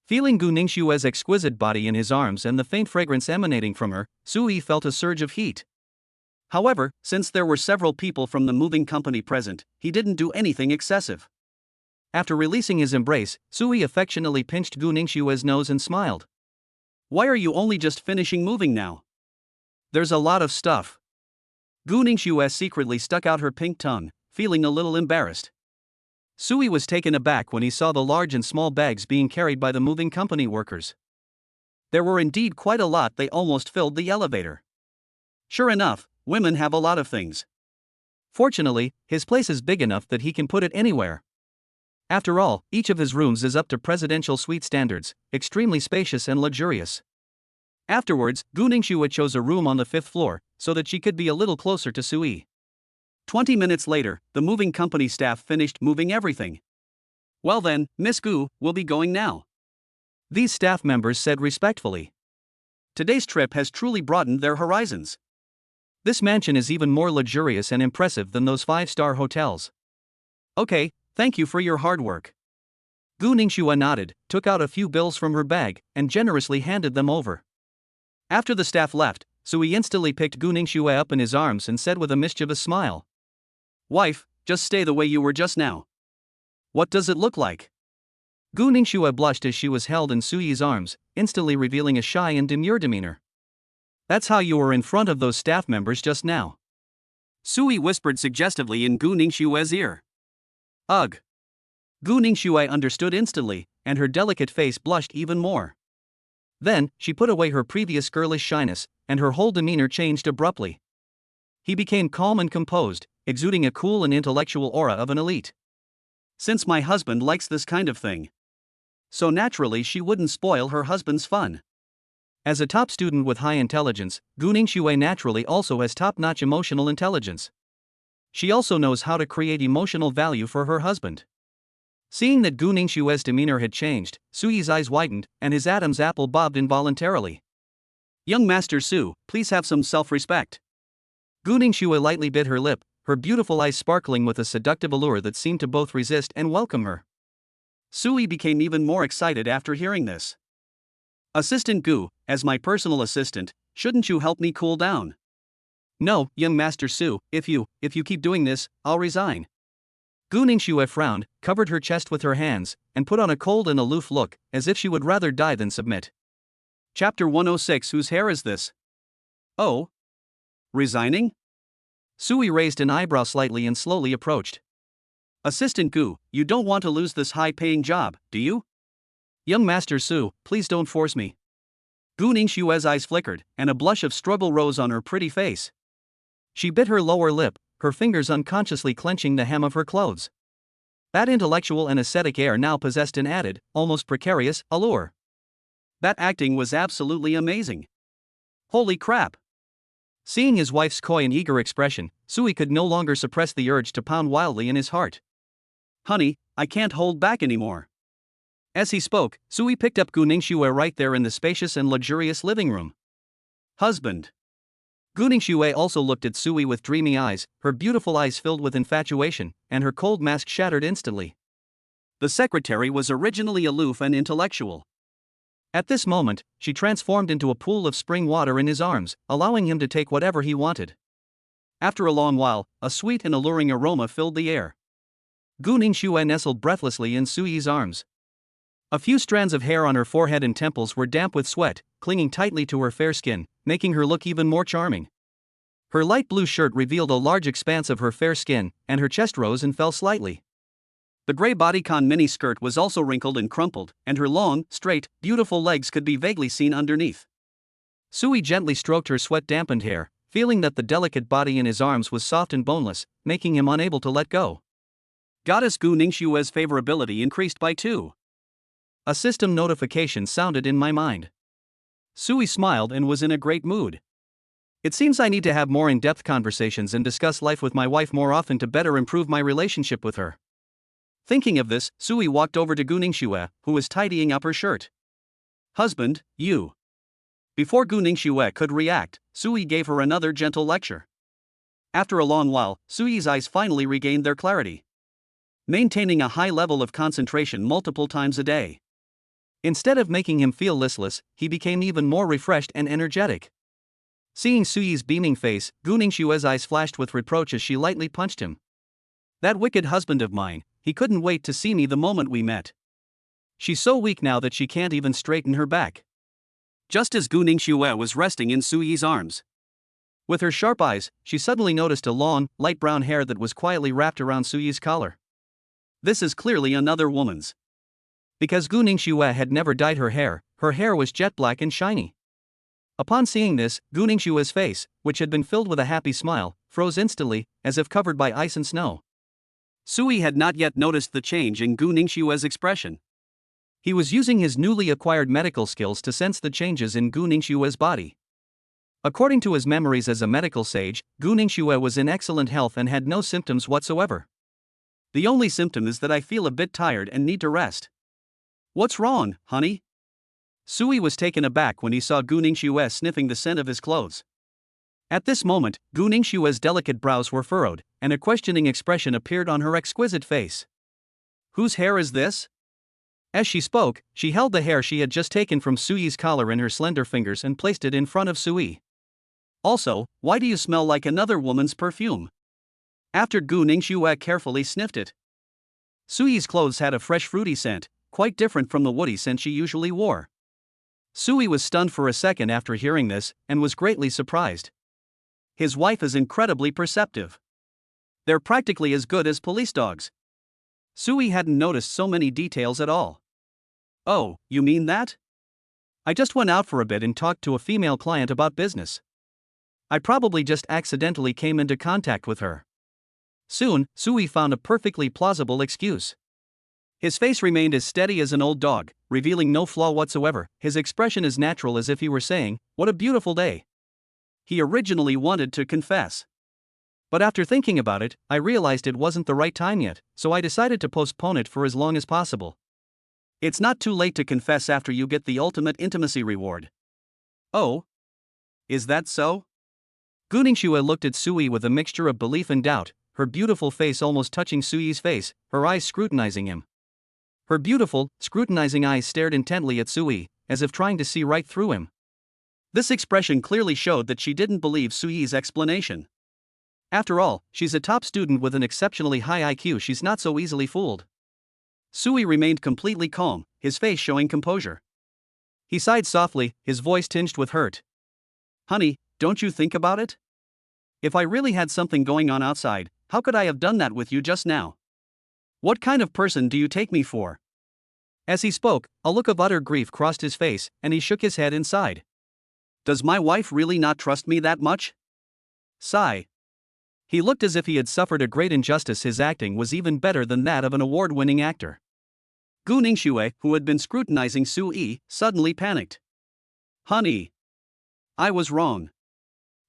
Feeling Gu Ningxue's exquisite body in his arms and the faint fragrance emanating from her, Sui felt a surge of heat. However, since there were several people from the moving company present, he didn't do anything excessive. After releasing his embrace, Sui affectionately pinched Gu Ningxue's nose and smiled. Why are you only just finishing moving now? There's a lot of stuff. Gu Ningxue secretly stuck out her pink tongue, feeling a little embarrassed. Sui was taken aback when he saw the large and small bags being carried by the moving company workers. There were indeed quite a lot. They almost filled the elevator. Sure enough, women have a lot of things. Fortunately, his place is big enough that he can put it anywhere. After all, each of his rooms is up to presidential suite standards, extremely spacious and luxurious. Afterwards, Gu Ningxue chose a room on the 5th floor, so that she could be a little closer to Sui. 20 minutes later, the moving company staff finished moving everything. "Well then, Miss Gu, we'll be going now," these staff members said respectfully. "Today's trip has truly broadened their horizons. This mansion is even more luxurious and impressive than those 5-star hotels." "Okay, thank you for your hard work." Gu Ningxue nodded, took out a few bills from her bag, and generously handed them over. After the staff left, Sui instantly picked Gu Ningxue up in his arms and said with a mischievous smile, "Wife, just stay the way you were just now. What does it look like?" Gu Ningxue blushed as she was held in Sui's arms, instantly revealing a shy and demure demeanor. "That's how you were in front of those staff members just now," Sui whispered suggestively in Gu Ningxue's ear. "Ugh." Gu Ningxue understood instantly, and her delicate face blushed even more. Then, she put away her previous girlish shyness, and her whole demeanor changed abruptly. He became calm and composed, exuding a cool and intellectual aura of an elite. "Since my husband likes this kind of thing, so naturally she wouldn't spoil her husband's fun." As a top student with high intelligence, Gu Ningxue naturally also has top-notch emotional intelligence. She also knows how to create emotional value for her husband. Seeing that Gu Ningxue's demeanor had changed, Sui's eyes widened, and his Adam's apple bobbed involuntarily. "Young Master Su, please have some self-respect." Gu Ningxue lightly bit her lip, her beautiful eyes sparkling with a seductive allure that seemed to both resist and welcome her. Sui became even more excited after hearing this. "Assistant Gu, as my personal assistant, shouldn't you help me cool down?" "No, young Master Su, if you keep doing this, I'll resign." Gu Ningxue frowned, covered her chest with her hands, and put on a cold and aloof look, as if she would rather die than submit. Chapter 106. Whose hair is this? "Oh? Resigning?" Sui raised an eyebrow slightly and slowly approached. "Assistant Gu, you don't want to lose this high-paying job, do you?" "Young Master Su, please don't force me." Gu Ningxue's eyes flickered, and a blush of struggle rose on her pretty face. She bit her lower lip, her fingers unconsciously clenching the hem of her clothes. That intellectual and ascetic air now possessed an added, almost precarious, allure. That acting was absolutely amazing. Holy crap! Seeing his wife's coy and eager expression, Sui could no longer suppress the urge to pound wildly in his heart. "Honey, I can't hold back anymore." As he spoke, Sui picked up Gu Ningxue right there in the spacious and luxurious living room. "Husband." Gu Ningxue also looked at Sui with dreamy eyes, her beautiful eyes filled with infatuation, and her cold mask shattered instantly. The secretary was originally aloof and intellectual. At this moment, she transformed into a pool of spring water in his arms, allowing him to take whatever he wanted. After a long while, a sweet and alluring aroma filled the air. Gu Ningxue nestled breathlessly in Sui's arms. A few strands of hair on her forehead and temples were damp with sweat, clinging tightly to her fair skin, making her look even more charming. Her light blue shirt revealed a large expanse of her fair skin, and her chest rose and fell slightly. The gray bodycon mini-skirt was also wrinkled and crumpled, and her long, straight, beautiful legs could be vaguely seen underneath. Sui gently stroked her sweat-dampened hair, feeling that the delicate body in his arms was soft and boneless, making him unable to let go. Goddess Gu Ningxue's favorability increased by 2. A system notification sounded in my mind. Sui smiled and was in a great mood. It seems I need to have more in-depth conversations and discuss life with my wife more often to better improve my relationship with her. Thinking of this, Sui walked over to Gu Ningxue, who was tidying up her shirt. "Husband, you." Before Gu Ningxue could react, Sui gave her another gentle lecture. After a long while, Sui's eyes finally regained their clarity. Maintaining a high level of concentration multiple times a day. Instead of making him feel listless, he became even more refreshed and energetic. Seeing Sui's beaming face, Gu Ningxue's eyes flashed with reproach as she lightly punched him. "That wicked husband of mine, he couldn't wait to see me the moment we met. She's so weak now that she can't even straighten her back." Just as Gu Ningxue was resting in Sui's arms. With her sharp eyes, she suddenly noticed a long, light brown hair that was quietly wrapped around Sui's collar. This is clearly another woman's. Because Gu Ningxue had never dyed her hair was jet black and shiny. Upon seeing this, Gu Ningxue's face, which had been filled with a happy smile, froze instantly, as if covered by ice and snow. Sui had not yet noticed the change in Gu Ningxue's expression. He was using his newly acquired medical skills to sense the changes in Gu Ningxue's body. According to his memories as a medical sage, Gu Ningxue was in excellent health and had no symptoms whatsoever. The only symptom is that I feel a bit tired and need to rest. What's wrong, honey? Sui was taken aback when he saw Gu Ningxue sniffing the scent of his clothes. At this moment, Gu Ningxue's delicate brows were furrowed, and a questioning expression appeared on her exquisite face. Whose hair is this? As she spoke, she held the hair she had just taken from Sui's collar in her slender fingers and placed it in front of Sui. Also, why do you smell like another woman's perfume? After Gu Ningxue carefully sniffed it. Sui's clothes had a fresh fruity scent, quite different from the woody scent she usually wore. Sui was stunned for a second after hearing this, and was greatly surprised. His wife is incredibly perceptive. They're practically as good as police dogs. Sui hadn't noticed so many details at all. Oh, you mean that? I just went out for a bit and talked to a female client about business. I probably just accidentally came into contact with her. Soon, Sui found a perfectly plausible excuse. His face remained as steady as an old dog, revealing no flaw whatsoever, his expression as natural as if he were saying, "What a beautiful day." He originally wanted to confess. But after thinking about it, I realized it wasn't the right time yet, so I decided to postpone it for as long as possible. It's not too late to confess after you get the ultimate intimacy reward. Oh? Is that so? Gu Ningxue looked at Sui with a mixture of belief and doubt, her beautiful face almost touching Sui's face, her eyes scrutinizing him. Her beautiful, scrutinizing eyes stared intently at Sui, as if trying to see right through him. This expression clearly showed that she didn't believe Sui's explanation. After all, she's a top student with an exceptionally high IQ, she's not so easily fooled. Sui remained completely calm, his face showing composure. He sighed softly, his voice tinged with hurt. Honey, don't you think about it? If I really had something going on outside, how could I have done that with you just now? What kind of person do you take me for? As he spoke, a look of utter grief crossed his face, and he shook his head inside. Does my wife really not trust me that much? Sigh. He looked as if he had suffered a great injustice. His acting was even better than that of an award-winning actor. Gu Ningxue, who had been scrutinizing Sui, suddenly panicked. Honey. I was wrong.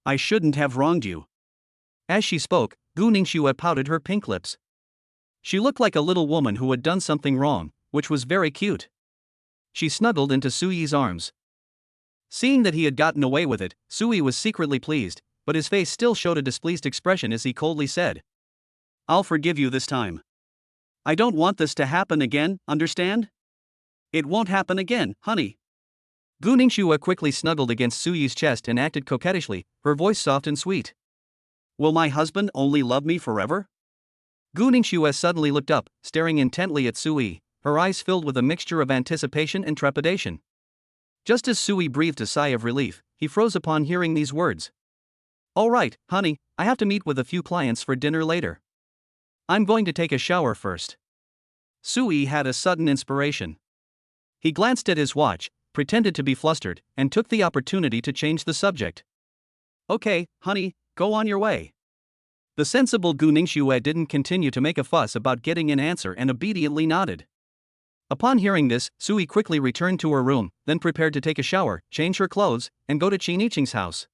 I shouldn't have wronged you. As she spoke, Gu Ningxue pouted her pink lips. She looked like a little woman who had done something wrong, which was very cute. She snuggled into Sui's arms. Seeing that he had gotten away with it, Sui was secretly pleased, but his face still showed a displeased expression as he coldly said, I'll forgive you this time. I don't want this to happen again, understand? It won't happen again, honey. Gu Ningxue quickly snuggled against Sui's chest and acted coquettishly, her voice soft and sweet. Will my husband only love me forever? Gu Ningxue suddenly looked up, staring intently at Sui, her eyes filled with a mixture of anticipation and trepidation. Just as Sui breathed a sigh of relief, he froze upon hearing these words. All right, honey, I have to meet with a few clients for dinner later. I'm going to take a shower first. Sui had a sudden inspiration. He glanced at his watch, pretended to be flustered, and took the opportunity to change the subject. Okay, honey, go on your way. The sensible Gu Ningxue didn't continue to make a fuss about getting an answer and obediently nodded. Upon hearing this, Sui quickly returned to her room, then prepared to take a shower, change her clothes, and go to Qin Yiqing's house.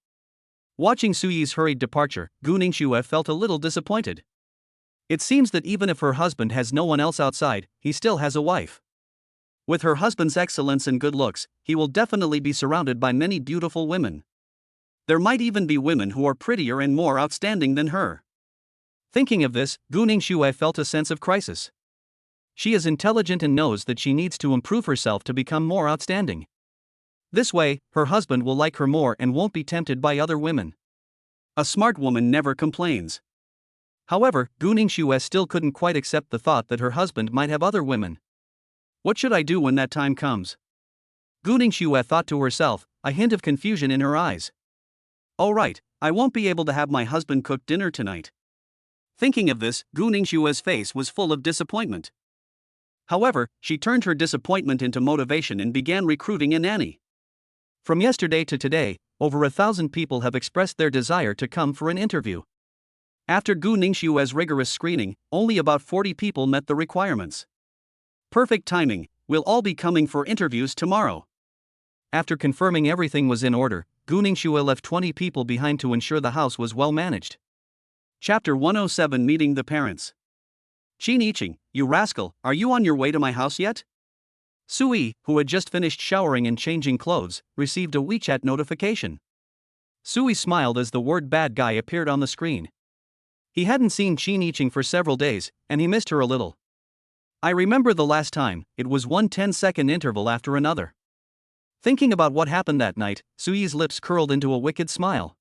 Watching Sui's hurried departure, Gu Ningxue felt a little disappointed. It seems that even if her husband has no one else outside, he still has a wife. With her husband's excellence and good looks, he will definitely be surrounded by many beautiful women. There might even be women who are prettier and more outstanding than her. Thinking of this, Gu Ningxue felt a sense of crisis. She is intelligent and knows that she needs to improve herself to become more outstanding. This way, her husband will like her more and won't be tempted by other women. A smart woman never complains. However, Gu Ningxue still couldn't quite accept the thought that her husband might have other women. What should I do when that time comes? Gu Ningxue thought to herself, a hint of confusion in her eyes. All right, I won't be able to have my husband cook dinner tonight. Thinking of this, Gu Ningxue's face was full of disappointment. However, she turned her disappointment into motivation and began recruiting a nanny. From yesterday to today, over 1,000 people have expressed their desire to come for an interview. After Gu Ningxue's rigorous screening, only about 40 people met the requirements. Perfect timing, we'll all be coming for interviews tomorrow. After confirming everything was in order, Gu Ningxue left 20 people behind to ensure the house was well managed. Chapter 107, Meeting the Parents. Qin Yiqing, you rascal, are you on your way to my house yet? Sui, who had just finished showering and changing clothes, received a WeChat notification. Sui smiled as the word bad guy appeared on the screen. He hadn't seen Qin Yiqing for several days, and he missed her a little. I remember the last time, it was one 10-second interval after another. Thinking about what happened that night, Sui's lips curled into a wicked smile.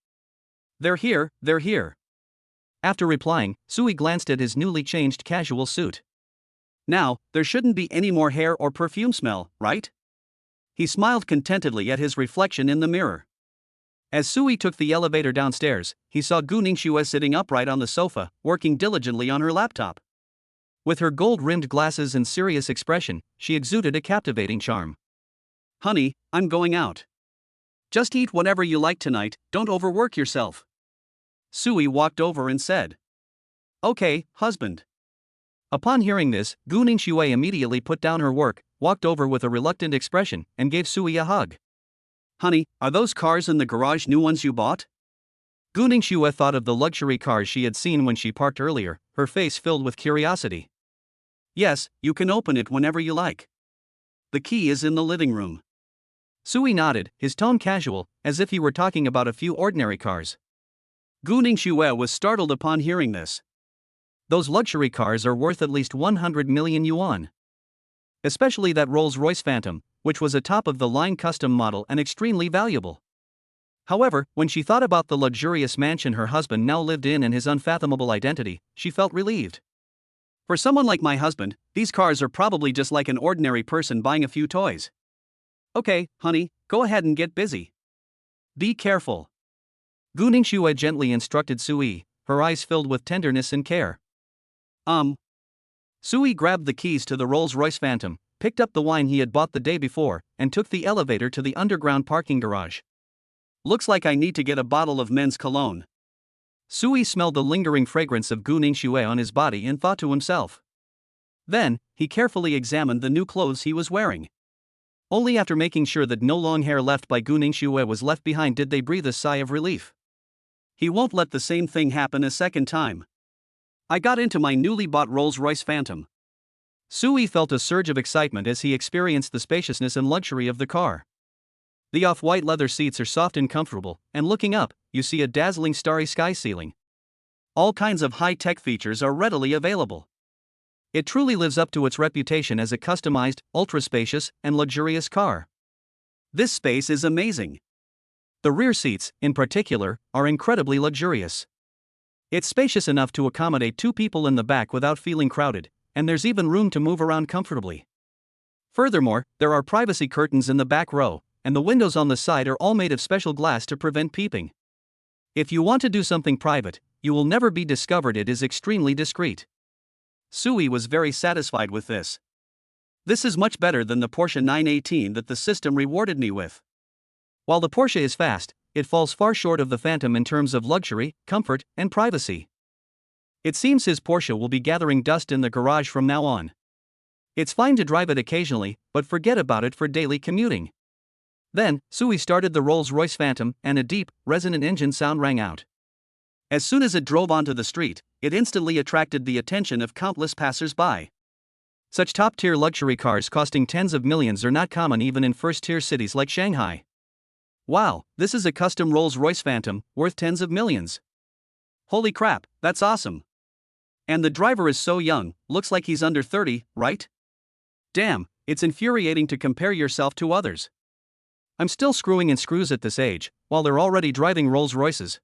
They're here, they're here. After replying, Sui glanced at his newly changed casual suit. Now, there shouldn't be any more hair or perfume smell, right? He smiled contentedly at his reflection in the mirror. As Sui took the elevator downstairs, he saw Gu Ningxue sitting upright on the sofa, working diligently on her laptop. With her gold-rimmed glasses and serious expression, she exuded a captivating charm. Honey, I'm going out. Just eat whatever you like tonight, don't overwork yourself. Sui walked over and said. Okay, husband. Upon hearing this, Gu Ningxue immediately put down her work, walked over with a reluctant expression, and gave Sui a hug. Honey, are those cars in the garage new ones you bought? Gu Ningxue thought of the luxury cars she had seen when she parked earlier, her face filled with curiosity. Yes, you can open it whenever you like. The key is in the living room. Sui nodded, his tone casual, as if he were talking about a few ordinary cars. Gu Ningxue was startled upon hearing this. Those luxury cars are worth at least 100 million yuan. Especially that Rolls-Royce Phantom, which was a top-of-the-line custom model and extremely valuable. However, when she thought about the luxurious mansion her husband now lived in and his unfathomable identity, she felt relieved. For someone like my husband, these cars are probably just like an ordinary person buying a few toys. Okay, honey, go ahead and get busy. Be careful. Gu Ningxue gently instructed Sui, her eyes filled with tenderness and care. Sui grabbed the keys to the Rolls-Royce Phantom, picked up the wine he had bought the day before, and took the elevator to the underground parking garage. Looks like I need to get a bottle of men's cologne. Sui smelled the lingering fragrance of Gu Ningxue on his body and thought to himself. Then, he carefully examined the new clothes he was wearing. Only after making sure that no long hair left by Gu Ningxue was left behind did they breathe a sigh of relief. He won't let the same thing happen a second time. I got into my newly bought Rolls-Royce Phantom. Sui felt a surge of excitement as he experienced the spaciousness and luxury of the car. The off-white leather seats are soft and comfortable, and looking up, you see a dazzling starry sky ceiling. All kinds of high-tech features are readily available. It truly lives up to its reputation as a customized, ultra-spacious, and luxurious car. This space is amazing. The rear seats, in particular, are incredibly luxurious. It's spacious enough to accommodate 2 people in the back without feeling crowded, and there's even room to move around comfortably. Furthermore, there are privacy curtains in the back row, and the windows on the side are all made of special glass to prevent peeping. If you want to do something private, you will never be discovered. It is extremely discreet. Sui was very satisfied with this. This is much better than the Porsche 918 that the system rewarded me with. While the Porsche is fast, it falls far short of the Phantom in terms of luxury, comfort, and privacy. It seems his Porsche will be gathering dust in the garage from now on. It's fine to drive it occasionally, but forget about it for daily commuting. Then, Sui started the Rolls-Royce Phantom, and a deep, resonant engine sound rang out. As soon as it drove onto the street, it instantly attracted the attention of countless passers-by. Such top-tier luxury cars costing tens of millions are not common even in first-tier cities like Shanghai. Wow, this is a custom Rolls-Royce Phantom, worth tens of millions. Holy crap, that's awesome. And the driver is so young, looks like he's under 30, right? Damn, it's infuriating to compare yourself to others. I'm still screwing in screws at this age, while they're already driving Rolls-Royces.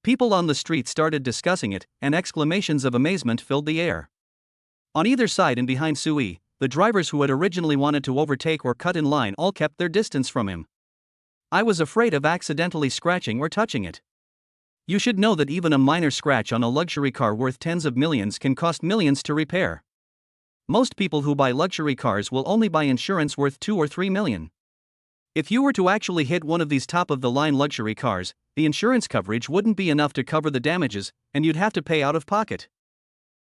People on the street started discussing it, and exclamations of amazement filled the air. On either side and behind Sui, the drivers who had originally wanted to overtake or cut in line all kept their distance from him. I was afraid of accidentally scratching or touching it. You should know that even a minor scratch on a luxury car worth tens of millions can cost millions to repair. Most people who buy luxury cars will only buy insurance worth 2 or 3 million. If you were to actually hit one of these top-of-the-line luxury cars, the insurance coverage wouldn't be enough to cover the damages, and you'd have to pay out of pocket.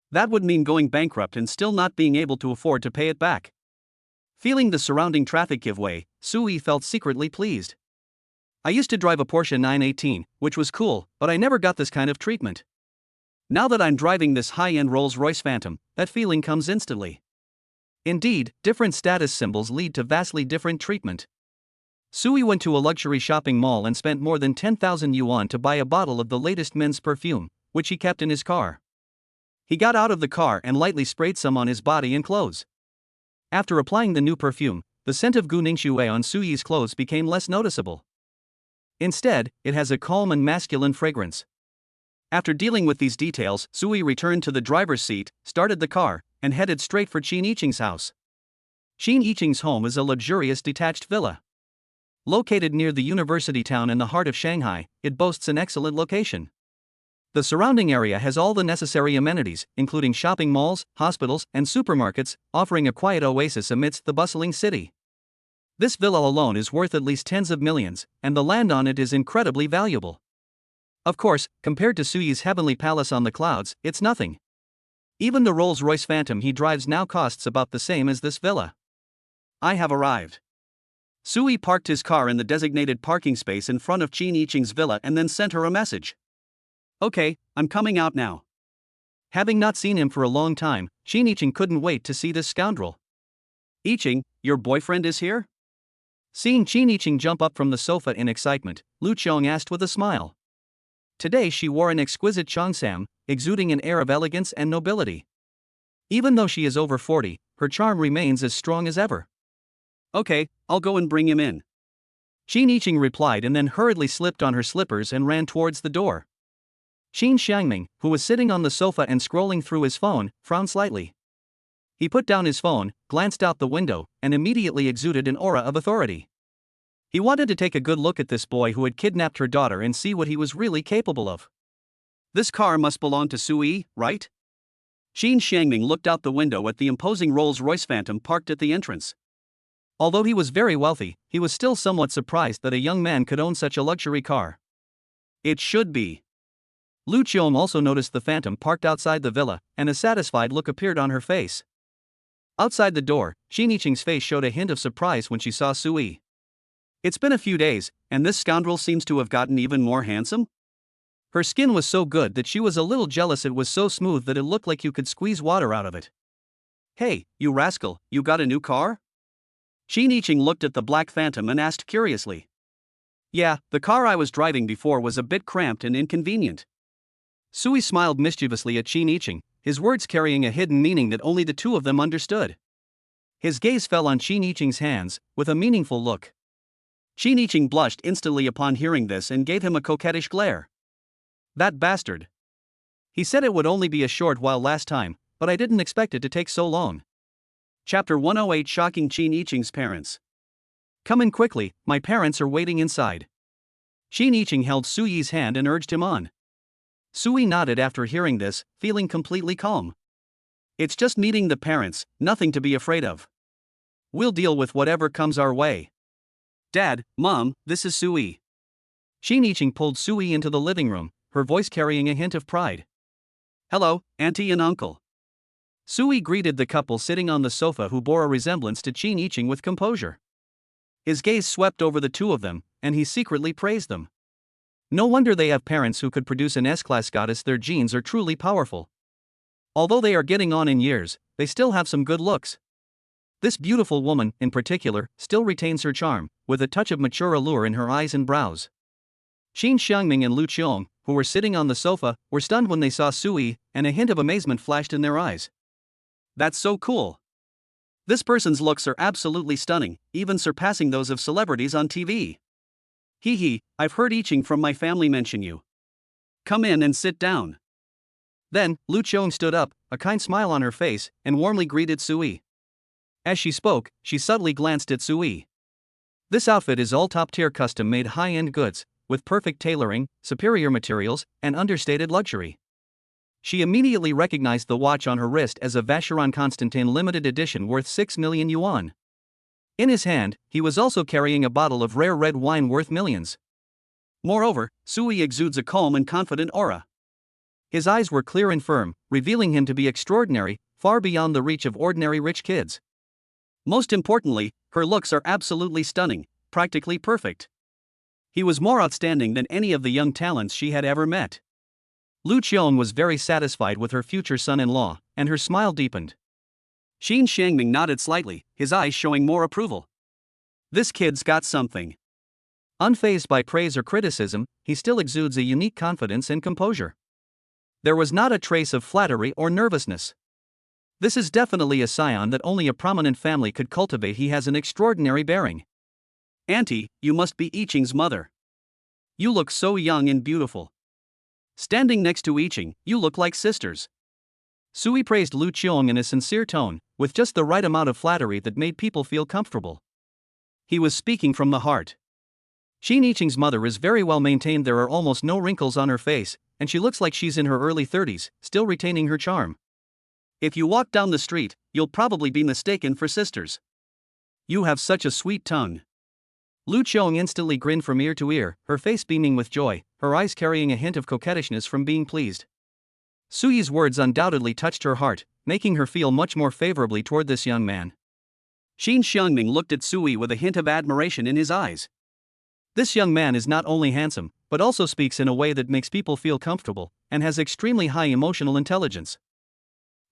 That would mean going bankrupt and still not being able to afford to pay it back. Feeling the surrounding traffic give way, Sui felt secretly pleased. I used to drive a Porsche 918, which was cool, but I never got this kind of treatment. Now that I'm driving this high-end Rolls-Royce Phantom, that feeling comes instantly. Indeed, different status symbols lead to vastly different treatment. Sui went to a luxury shopping mall and spent more than 10,000 yuan to buy a bottle of the latest men's perfume, which he kept in his car. He got out of the car and lightly sprayed some on his body and clothes. After applying the new perfume, the scent of Gu Ningxue on Sui's clothes became less noticeable. Instead, it has a calm and masculine fragrance. After dealing with these details, Sui returned to the driver's seat, started the car, and headed straight for Qin Yiqing's house. Qin Yiqing's home is a luxurious detached villa. Located near the university town in the heart of Shanghai, it boasts an excellent location. The surrounding area has all the necessary amenities, including shopping malls, hospitals, and supermarkets, offering a quiet oasis amidst the bustling city. This villa alone is worth at least tens of millions, and the land on it is incredibly valuable. Of course, compared to Sui's heavenly palace on the clouds, it's nothing. Even the Rolls-Royce Phantom he drives now costs about the same as this villa. I have arrived. Sui parked his car in the designated parking space in front of Qin Yiqing's villa and then sent her a message. Okay, I'm coming out now. Having not seen him for a long time, Qin Yiqing couldn't wait to see this scoundrel. Yiqing, your boyfriend is here? Seeing Qin Yiqing jump up from the sofa in excitement, Lu Qiong asked with a smile. Today she wore an exquisite cheongsam, exuding an air of elegance and nobility. Even though she is over 40, her charm remains as strong as ever. Okay, I'll go and bring him in. Qin Yiqing replied and then hurriedly slipped on her slippers and ran towards the door. Qin Xiangming, who was sitting on the sofa and scrolling through his phone, frowned slightly. He put down his phone, glanced out the window, and immediately exuded an aura of authority. He wanted to take a good look at this boy who had kidnapped her daughter and see what he was really capable of. This car must belong to Sui, right? Qin Xiangming looked out the window at the imposing Rolls-Royce Phantom parked at the entrance. Although he was very wealthy, he was still somewhat surprised that a young man could own such a luxury car. It should be. Lu Qiong also noticed the Phantom parked outside the villa, and a satisfied look appeared on her face. Outside the door, Qin Yiqing's face showed a hint of surprise when she saw Sui. It's been a few days, and this scoundrel seems to have gotten even more handsome? Her skin was so good that she was a little jealous. It was so smooth that it looked like you could squeeze water out of it. Hey, you rascal, you got a new car? Qin Yiqing looked at the black Phantom and asked curiously. Yeah, the car I was driving before was a bit cramped and inconvenient. Sui smiled mischievously at Qin Yiqing, his words carrying a hidden meaning that only the two of them understood. His gaze fell on Qin Yiqing's hands, with a meaningful look. Qin Yiqing blushed instantly upon hearing this and gave him a coquettish glare. That bastard. He said it would only be a short while last time, but I didn't expect it to take so long. Chapter 108 Shocking Qin Yiqing's Parents. Come in quickly, my parents are waiting inside. Qin Yiqing held Sui's hand and urged him on. Sui nodded after hearing this, feeling completely calm. It's just meeting the parents, nothing to be afraid of. We'll deal with whatever comes our way. Dad, Mom, this is Sui. Qin Yiqing pulled Sui into the living room, her voice carrying a hint of pride. Hello, Auntie and Uncle. Sui greeted the couple sitting on the sofa who bore a resemblance to Qin Yiqing with composure. His gaze swept over the two of them, and he secretly praised them. No wonder they have parents who could produce an S-class goddess. Their genes are truly powerful. Although they are getting on in years, they still have some good looks. This beautiful woman, in particular, still retains her charm, with a touch of mature allure in her eyes and brows. Qin Xiangming and Lu Qiong, who were sitting on the sofa, were stunned when they saw Sui, and a hint of amazement flashed in their eyes. That's so cool. This person's looks are absolutely stunning, even surpassing those of celebrities on TV. Hee hee, I've heard Yiqing from my family mention you. Come in and sit down. Then, Lu Qiong stood up, a kind smile on her face, and warmly greeted Sui. As she spoke, she subtly glanced at Sui. This outfit is all top-tier custom-made high-end goods, with perfect tailoring, superior materials, and understated luxury. She immediately recognized the watch on her wrist as a Vacheron Constantin limited edition worth 6 million yuan. In his hand, he was also carrying a bottle of rare red wine worth millions. Moreover, Sui exudes a calm and confident aura. His eyes were clear and firm, revealing him to be extraordinary, far beyond the reach of ordinary rich kids. Most importantly, her looks are absolutely stunning, practically perfect. He was more outstanding than any of the young talents she had ever met. Lu Qiong was very satisfied with her future son-in-law, and her smile deepened. Qin Xiangming nodded slightly, his eyes showing more approval. This kid's got something. Unfazed by praise or criticism, he still exudes a unique confidence and composure. There was not a trace of flattery or nervousness. This is definitely a scion that only a prominent family could cultivate. He has an extraordinary bearing. Auntie, you must be Yiqing's mother. You look so young and beautiful. Standing next to Yiqing, you look like sisters. Sui praised Lu Qiong in a sincere tone, with just the right amount of flattery that made people feel comfortable. He was speaking from the heart. Qin Yiqing's mother is very well maintained. There are almost no wrinkles on her face, and she looks like she's in her early 30s, still retaining her charm. If you walk down the street, you'll probably be mistaken for sisters. You have such a sweet tongue. Lu Qiong instantly grinned from ear to ear, her face beaming with joy, her eyes carrying a hint of coquettishness from being pleased. Sui's words undoubtedly touched her heart, making her feel much more favorably toward this young man. Qin Xiangming looked at Sui with a hint of admiration in his eyes. This young man is not only handsome, but also speaks in a way that makes people feel comfortable, and has extremely high emotional intelligence.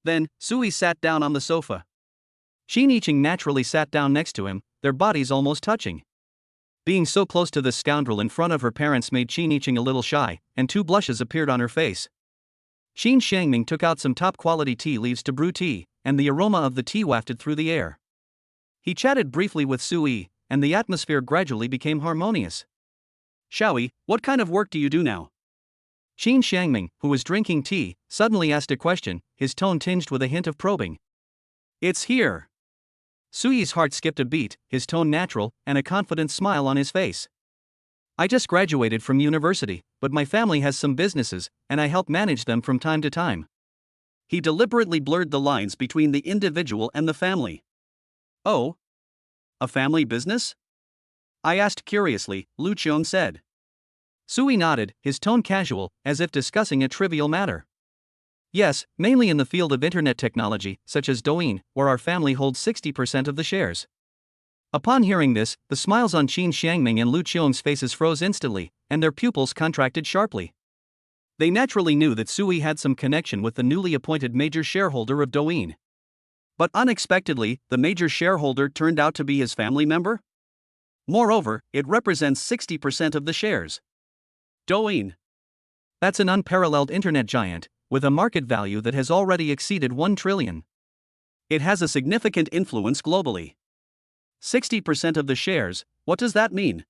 Then, Sui sat down on the sofa. Qin Yiqing naturally sat down next to him, their bodies almost touching. Being so close to this scoundrel in front of her parents made Qin Yiqing a little shy, and 2 blushes appeared on her face. Qin Xiangming took out some top-quality tea leaves to brew tea, and the aroma of the tea wafted through the air. He chatted briefly with Sui, and the atmosphere gradually became harmonious. Xiaoyi, what kind of work do you do now? Qin Xiangming, who was drinking tea, suddenly asked a question, his tone tinged with a hint of probing. It's here. Sui's heart skipped a beat, his tone natural, and a confident smile on his face. I just graduated from university, but my family has some businesses, and I help manage them from time to time. He deliberately blurred the lines between the individual and the family. Oh? A family business? I asked curiously, Lu Qiong said. Sui nodded, his tone casual, as if discussing a trivial matter. Yes, mainly in the field of internet technology, such as Douyin, where our family holds 60% of the shares. Upon hearing this, the smiles on Qin Xiangming and Lu Qiong's faces froze instantly, and their pupils contracted sharply. They naturally knew that Sui had some connection with the newly appointed major shareholder of Douyin. But unexpectedly, the major shareholder turned out to be his family member? Moreover, it represents 60% of the shares. Douyin. That's an unparalleled internet giant, with a market value that has already exceeded 1 trillion. It has a significant influence globally. 60% of the shares, what does that mean?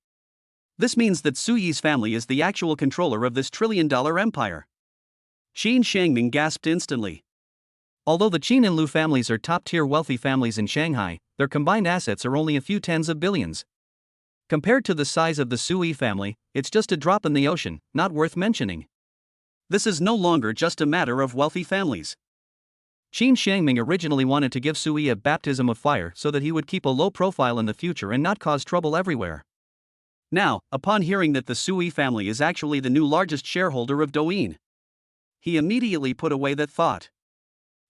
This means that Sui's family is the actual controller of this trillion-dollar empire. Qin Xiangming gasped instantly. Although the Qin and Lu families are top-tier wealthy families in Shanghai, their combined assets are only a few tens of billions. Compared to the size of the Sui family, it's just a drop in the ocean, not worth mentioning. This is no longer just a matter of wealthy families. Qin Xiangming originally wanted to give Sui a baptism of fire so that he would keep a low profile in the future and not cause trouble everywhere. Now, upon hearing that the Sui family is actually the new largest shareholder of Douyin, he immediately put away that thought.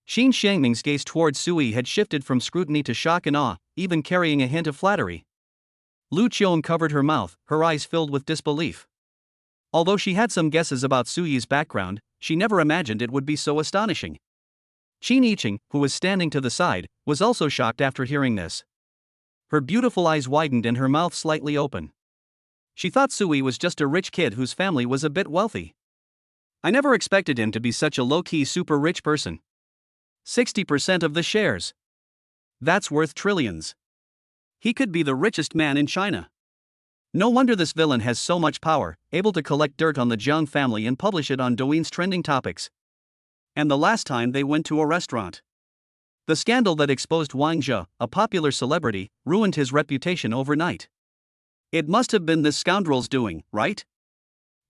Qin Xiangming's gaze towards Sui had shifted from scrutiny to shock and awe, even carrying a hint of flattery. Lu Qiong covered her mouth, her eyes filled with disbelief. Although she had some guesses about Sui's background, she never imagined it would be so astonishing. Qin Yiqing, who was standing to the side, was also shocked after hearing this. Her beautiful eyes widened and her mouth slightly open. She thought Sui was just a rich kid whose family was a bit wealthy. I never expected him to be such a low-key super rich person. 60% of the shares. That's worth trillions. He could be the richest man in China. No wonder this villain has so much power, able to collect dirt on the Jiang family and publish it on Douyin's trending topics. And the last time they went to a restaurant. The scandal that exposed Wang Zhe, a popular celebrity, ruined his reputation overnight. It must have been this scoundrel's doing, right?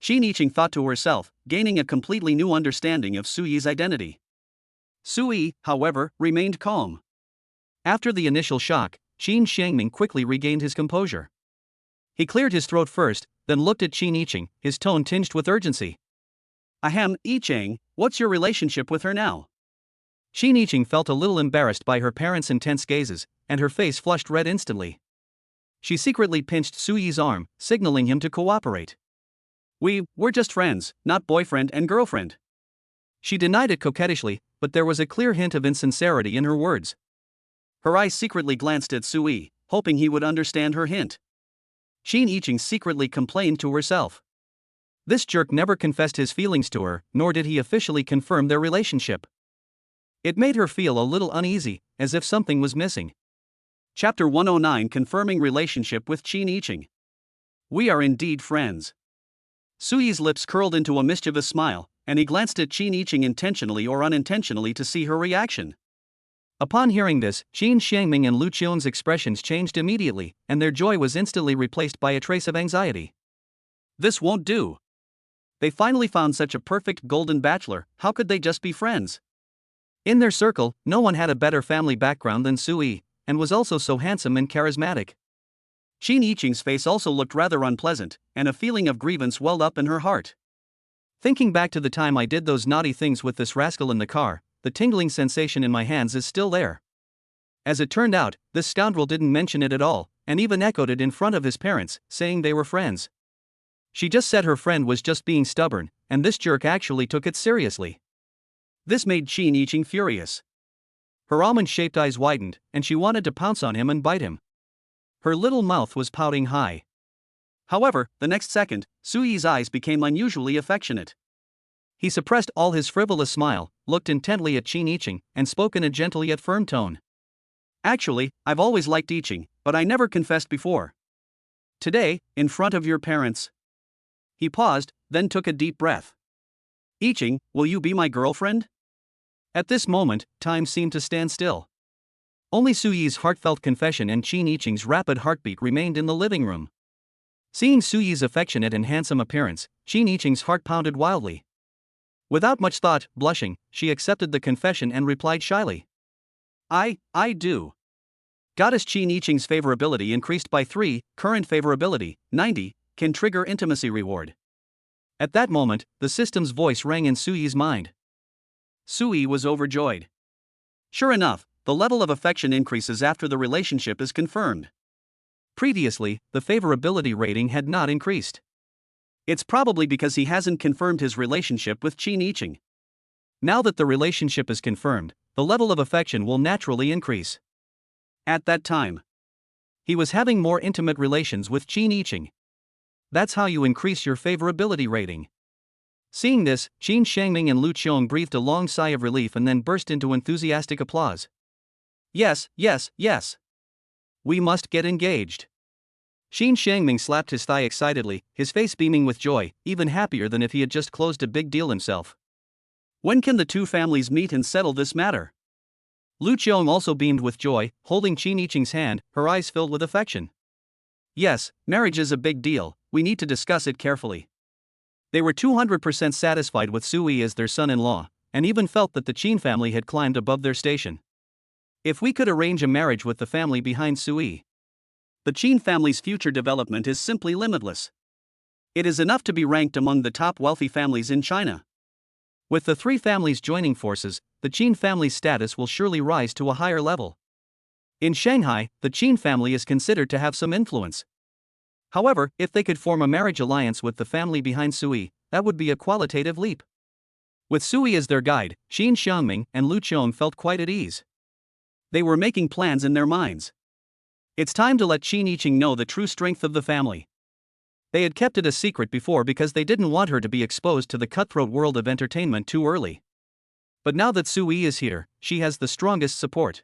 Qin Yiqing thought to herself, gaining a completely new understanding of Sui's identity. Sui, however, remained calm. After the initial shock, Qin Xiangming quickly regained his composure. He cleared his throat first, then looked at Qin Yiqing, his tone tinged with urgency. Ahem, Yiqing, what's your relationship with her now? Qin Yiqing felt a little embarrassed by her parents' intense gazes, and her face flushed red instantly. She secretly pinched Suyi's arm, signaling him to cooperate. We're just friends, not boyfriend and girlfriend. She denied it coquettishly, but there was a clear hint of insincerity in her words. Her eyes secretly glanced at Sui, hoping he would understand her hint. Qin Yiqing secretly complained to herself. This jerk never confessed his feelings to her, nor did he officially confirm their relationship. It made her feel a little uneasy, as if something was missing. Chapter 109, Confirming Relationship with Qin Yiqing. We are indeed friends. Suyi's lips curled into a mischievous smile, and he glanced at Qin Yiqing intentionally or unintentionally to see her reaction. Upon hearing this, Qin Xiangming and Lu Qiong's expressions changed immediately, and their joy was instantly replaced by a trace of anxiety. This won't do. They finally found such a perfect golden bachelor, how could they just be friends? In their circle, no one had a better family background than Sui, and was also so handsome and charismatic. Qin Yiqing's face also looked rather unpleasant, and a feeling of grievance welled up in her heart. Thinking back to the time I did those naughty things with this rascal in the car, the tingling sensation in my hands is still there. As it turned out, this scoundrel didn't mention it at all, and even echoed it in front of his parents, saying they were friends. She just said her friend was just being stubborn, and this jerk actually took it seriously. This made Qin Yiqing furious. Her almond-shaped eyes widened, and she wanted to pounce on him and bite him. Her little mouth was pouting high. However, the next second, Suyi's eyes became unusually affectionate. He suppressed all his frivolous smile, looked intently at Qin Yiqing, and spoke in a gentle yet firm tone. Actually, I've always liked Yiqing, but I never confessed before. Today, in front of your parents. He paused, then took a deep breath. Yiqing, will you be my girlfriend? At this moment, time seemed to stand still. Only Suyi's heartfelt confession and Qin Yiqing's rapid heartbeat remained in the living room. Seeing Suyi's affectionate and handsome appearance, Qin Yiqing's heart pounded wildly. Without much thought, blushing, she accepted the confession and replied shyly. I do. Goddess Qin Yiqing's favorability increased by 3, current favorability, 90, can trigger intimacy reward. At that moment, the system's voice rang in Suyi's mind. Sui was overjoyed. Sure enough, the level of affection increases after the relationship is confirmed. Previously, the favorability rating had not increased. It's probably because he hasn't confirmed his relationship with Qin Yiqing. Now that the relationship is confirmed, the level of affection will naturally increase. At that time, he was having more intimate relations with Qin Yiqing. That's how you increase your favorability rating. Seeing this, Qin Xiangming and Lu Qiong breathed a long sigh of relief and then burst into enthusiastic applause. Yes. We must get engaged. Qin Xiangming slapped his thigh excitedly, his face beaming with joy, even happier than if he had just closed a big deal himself. When can the two families meet and settle this matter? Lu Qiong also beamed with joy, holding Qin Yiqing's hand, her eyes filled with affection. Yes, marriage is a big deal, we need to discuss it carefully. They were 200% satisfied with Sui as their son-in-law, and even felt that the Qin family had climbed above their station. If we could arrange a marriage with the family behind Sui, the Qin family's future development is simply limitless. It is enough to be ranked among the top wealthy families in China. With the three families joining forces, the Qin family's status will surely rise to a higher level. In Shanghai, the Qin family is considered to have some influence. However, if they could form a marriage alliance with the family behind Sui, that would be a qualitative leap. With Sui as their guide, Qin Xiangming and Lu Qiong felt quite at ease. They were making plans in their minds. It's time to let Qin Yiqing know the true strength of the family. They had kept it a secret before because they didn't want her to be exposed to the cutthroat world of entertainment too early. But now that Sui is here, she has the strongest support.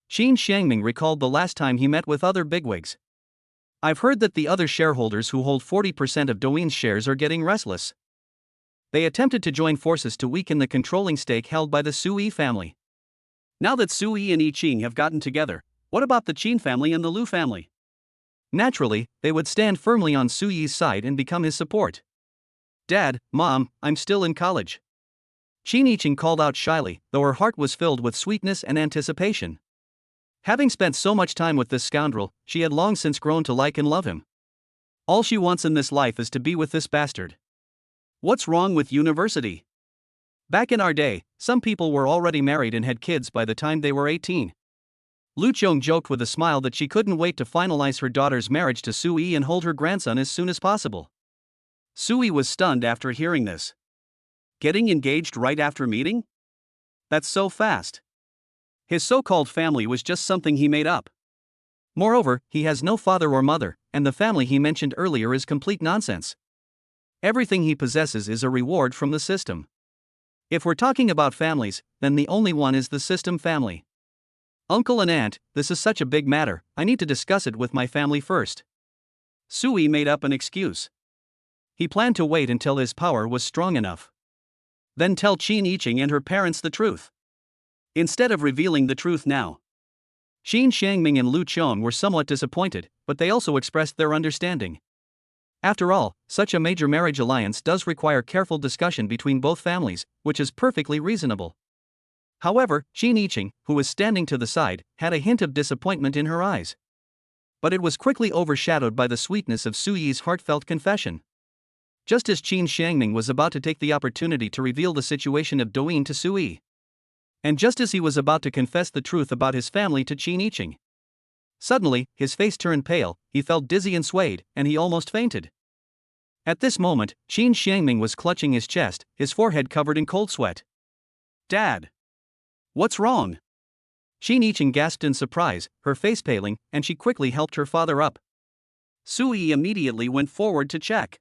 Qin Xiangming recalled the last time he met with other bigwigs. I've heard that the other shareholders who hold 40% of Douyin's shares are getting restless. They attempted to join forces to weaken the controlling stake held by the Sui family. Now that Sui and Yiqing have gotten together, what about the Qin family and the Lu family? Naturally, they would stand firmly on Suyi's side and become his support. Dad, Mom, I'm still in college. Qin Yiqing called out shyly, though her heart was filled with sweetness and anticipation. Having spent so much time with this scoundrel, she had long since grown to like and love him. All she wants in this life is to be with this bastard. What's wrong with university? Back in our day, some people were already married and had kids by the time they were 18. Lu Qiong joked with a smile that she couldn't wait to finalize her daughter's marriage to Sui and hold her grandson as soon as possible. Sui was stunned after hearing this. Getting engaged right after meeting? That's so fast. His so-called family was just something he made up. Moreover, he has no father or mother, and the family he mentioned earlier is complete nonsense. Everything he possesses is a reward from the system. If we're talking about families, then the only one is the system family. Uncle and aunt, this is such a big matter, I need to discuss it with my family first. Sui made up an excuse. He planned to wait until his power was strong enough. Then tell Qin Yiqing and her parents the truth. Instead of revealing the truth now. Qin Xiangming and Lu Qiong were somewhat disappointed, but they also expressed their understanding. After all, such a major marriage alliance does require careful discussion between both families, which is perfectly reasonable. However, Qin Yiqing, who was standing to the side, had a hint of disappointment in her eyes. But it was quickly overshadowed by the sweetness of Suyi's heartfelt confession. Just as Qin Xiangming was about to take the opportunity to reveal the situation of Douyin to Sui. And just as he was about to confess the truth about his family to Qin Yiqing. Suddenly, his face turned pale, he felt dizzy and swayed, and he almost fainted. At this moment, Qin Xiangming was clutching his chest, his forehead covered in cold sweat. Dad! What's wrong? Qin Yiqing gasped in surprise, her face paling, and she quickly helped her father up. Sui immediately went forward to check.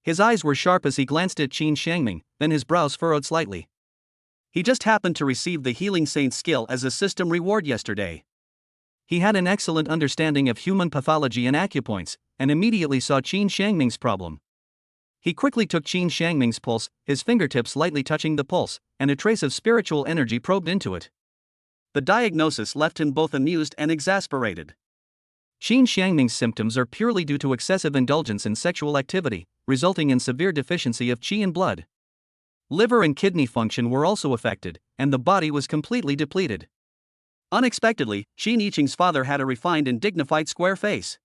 His eyes were sharp as he glanced at Qin Xiangming, then his brows furrowed slightly. He just happened to receive the Healing Saint skill as a system reward yesterday. He had an excellent understanding of human pathology and acupoints, and immediately saw Qin Xiangming's problem. He quickly took Qin Xiangming's pulse, his fingertips lightly touching the pulse, and a trace of spiritual energy probed into it. The diagnosis left him both amused and exasperated. Qin Xiangming's symptoms are purely due to excessive indulgence in sexual activity, resulting in severe deficiency of qi in blood. Liver and kidney function were also affected, and the body was completely depleted. Unexpectedly, Qin Yiqing's father had a refined and dignified square face.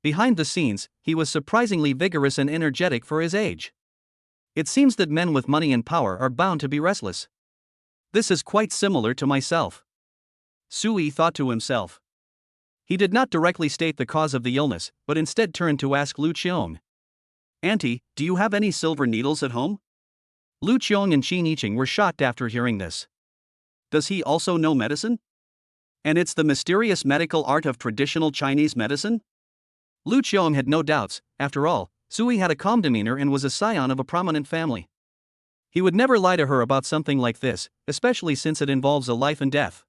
Behind the scenes, he was surprisingly vigorous and energetic for his age. It seems that men with money and power are bound to be restless. This is quite similar to myself. Sui thought to himself. He did not directly state the cause of the illness, but instead turned to ask Lu Qiong. Auntie, do you have any silver needles at home? Lu Qiong and Qin Yiqing were shocked after hearing this. Does he also know medicine? And it's the mysterious medical art of traditional Chinese medicine? Lu Qiong had no doubts. After all, Sui had a calm demeanor and was a scion of a prominent family. He would never lie to her about something like this, especially since it involves a life and death.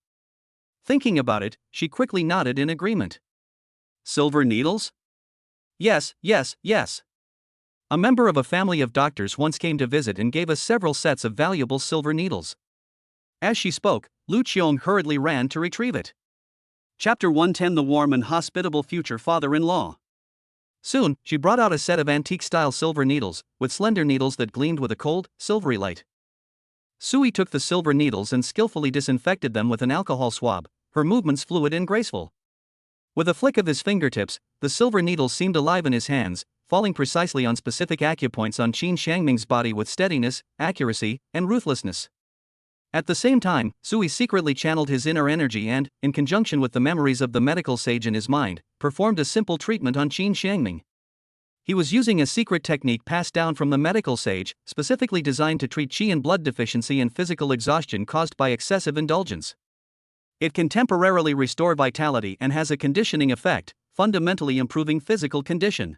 Thinking about it, she quickly nodded in agreement. Silver needles? Yes, yes, yes. A member of a family of doctors once came to visit and gave us several sets of valuable silver needles. As she spoke, Lu Qiong hurriedly ran to retrieve it. Chapter 110: The warm and hospitable future father-in-law. Soon, she brought out a set of antique-style silver needles, with slender needles that gleamed with a cold, silvery light. Sui took the silver needles and skillfully disinfected them with an alcohol swab, her movements fluid and graceful. With a flick of his fingertips, the silver needles seemed alive in his hands, falling precisely on specific acupoints on Qin Xiangming's body with steadiness, accuracy, and ruthlessness. At the same time, Sui secretly channeled his inner energy and, in conjunction with the memories of the medical sage in his mind, performed a simple treatment on Qin Xiangming. He was using a secret technique passed down from the medical sage, specifically designed to treat qi and blood deficiency and physical exhaustion caused by excessive indulgence. It can temporarily restore vitality and has a conditioning effect, fundamentally improving physical condition.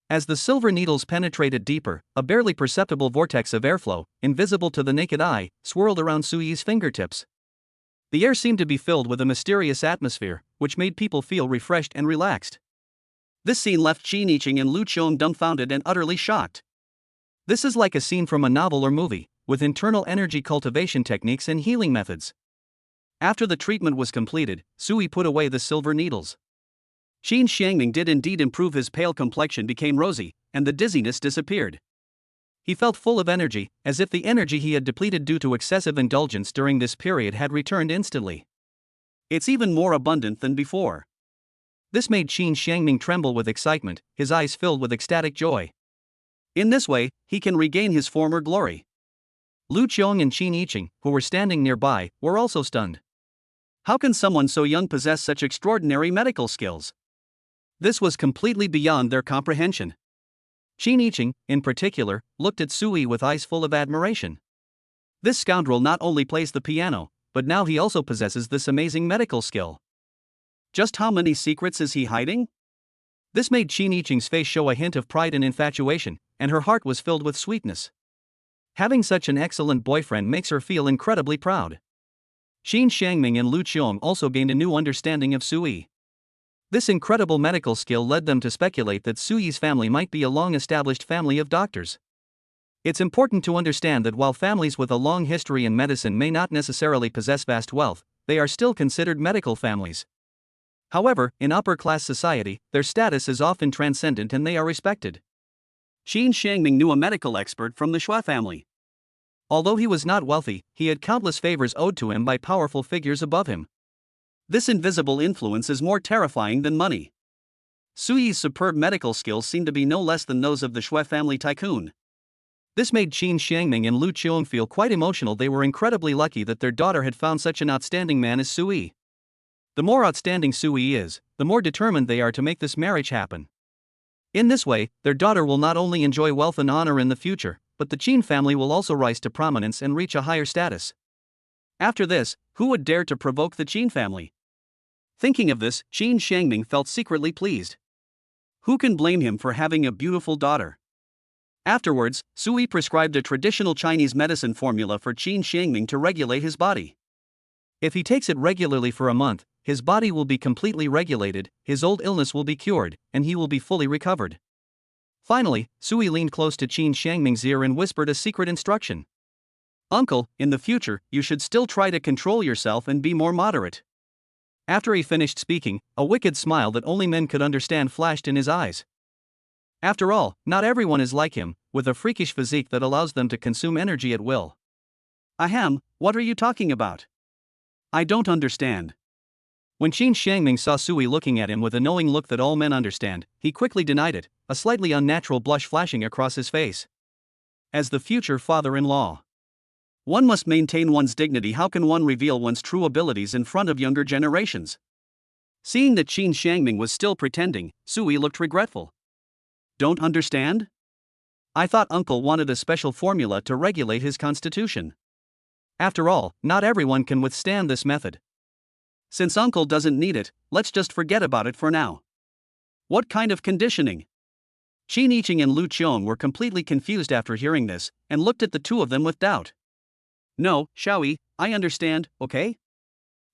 As the silver needles penetrated deeper, a barely perceptible vortex of airflow, invisible to the naked eye, swirled around Sui's fingertips. The air seemed to be filled with a mysterious atmosphere, which made people feel refreshed and relaxed. This scene left Qin Yiqing and Lu Qiong dumbfounded and utterly shocked. This is like a scene from a novel or movie, with internal energy cultivation techniques and healing methods. After the treatment was completed, Sui put away the silver needles. Qin Xiangming did indeed improve. His pale complexion became rosy, and the dizziness disappeared. He felt full of energy, as if the energy he had depleted due to excessive indulgence during this period had returned instantly. It's even more abundant than before. This made Qin Xiangming tremble with excitement, his eyes filled with ecstatic joy. In this way, he can regain his former glory. Lu Qiong and Qin Yiqing, who were standing nearby, were also stunned. How can someone so young possess such extraordinary medical skills? This was completely beyond their comprehension. Qin Yiqing, in particular, looked at Sui with eyes full of admiration. This scoundrel not only plays the piano, but now he also possesses this amazing medical skill. Just how many secrets is he hiding? This made Qin Yiqing's face show a hint of pride and infatuation, and her heart was filled with sweetness. Having such an excellent boyfriend makes her feel incredibly proud. Qin Xiangming and Lu Qiong also gained a new understanding of Sui. This incredible medical skill led them to speculate that Sui's family might be a long-established family of doctors. It's important to understand that while families with a long history in medicine may not necessarily possess vast wealth, they are still considered medical families. However, in upper-class society, their status is often transcendent and they are respected. Qin Xiangming knew a medical expert from the Xue family. Although he was not wealthy, he had countless favors owed to him by powerful figures above him. This invisible influence is more terrifying than money. Sui's superb medical skills seem to be no less than those of the Xue family tycoon. This made Qin Xiangming and Lu Qiong feel quite emotional. They were incredibly lucky that their daughter had found such an outstanding man as Sui. The more outstanding Sui is, the more determined they are to make this marriage happen. In this way, their daughter will not only enjoy wealth and honor in the future, but the Qin family will also rise to prominence and reach a higher status. After this, who would dare to provoke the Qin family? Thinking of this, Qin Xiangming felt secretly pleased. Who can blame him for having a beautiful daughter? Afterwards, Sui prescribed a traditional Chinese medicine formula for Qin Xiangming to regulate his body. If he takes it regularly for a month, his body will be completely regulated, his old illness will be cured, and he will be fully recovered. Finally, Sui leaned close to Qin Xiangming's ear and whispered a secret instruction. Uncle, in the future, you should still try to control yourself and be more moderate. After he finished speaking, a wicked smile that only men could understand flashed in his eyes. After all, not everyone is like him, with a freakish physique that allows them to consume energy at will. Ahem, what are you talking about? I don't understand. When Qin Xiangming saw Sui looking at him with a knowing look that all men understand, he quickly denied it, a slightly unnatural blush flashing across his face. As the future father-in-law, one must maintain one's dignity. How can one reveal one's true abilities in front of younger generations? Seeing that Qin Xiangming was still pretending, Sui looked regretful. Don't understand? I thought Uncle wanted a special formula to regulate his constitution. After all, not everyone can withstand this method. Since Uncle doesn't need it, let's just forget about it for now. What kind of conditioning? Qin Yiqing and Lu Qiong were completely confused after hearing this, and looked at the two of them with doubt. No, Xiaoyi, I understand, okay?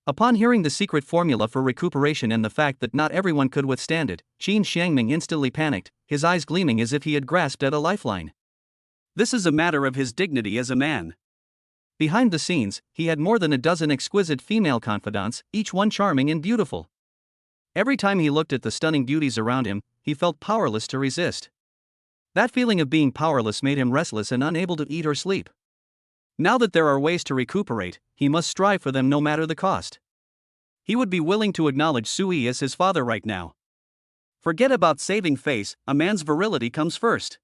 Upon hearing the secret formula for recuperation and the fact that not everyone could withstand it, Qin Xiangming instantly panicked, his eyes gleaming as if he had grasped at a lifeline. This is a matter of his dignity as a man. Behind the scenes, he had more than a dozen exquisite female confidants, each one charming and beautiful. Every time he looked at the stunning beauties around him, he felt powerless to resist. That feeling of being powerless made him restless and unable to eat or sleep. Now that there are ways to recuperate, he must strive for them no matter the cost. He would be willing to acknowledge Sui as his father right now. Forget about saving face, a man's virility comes first.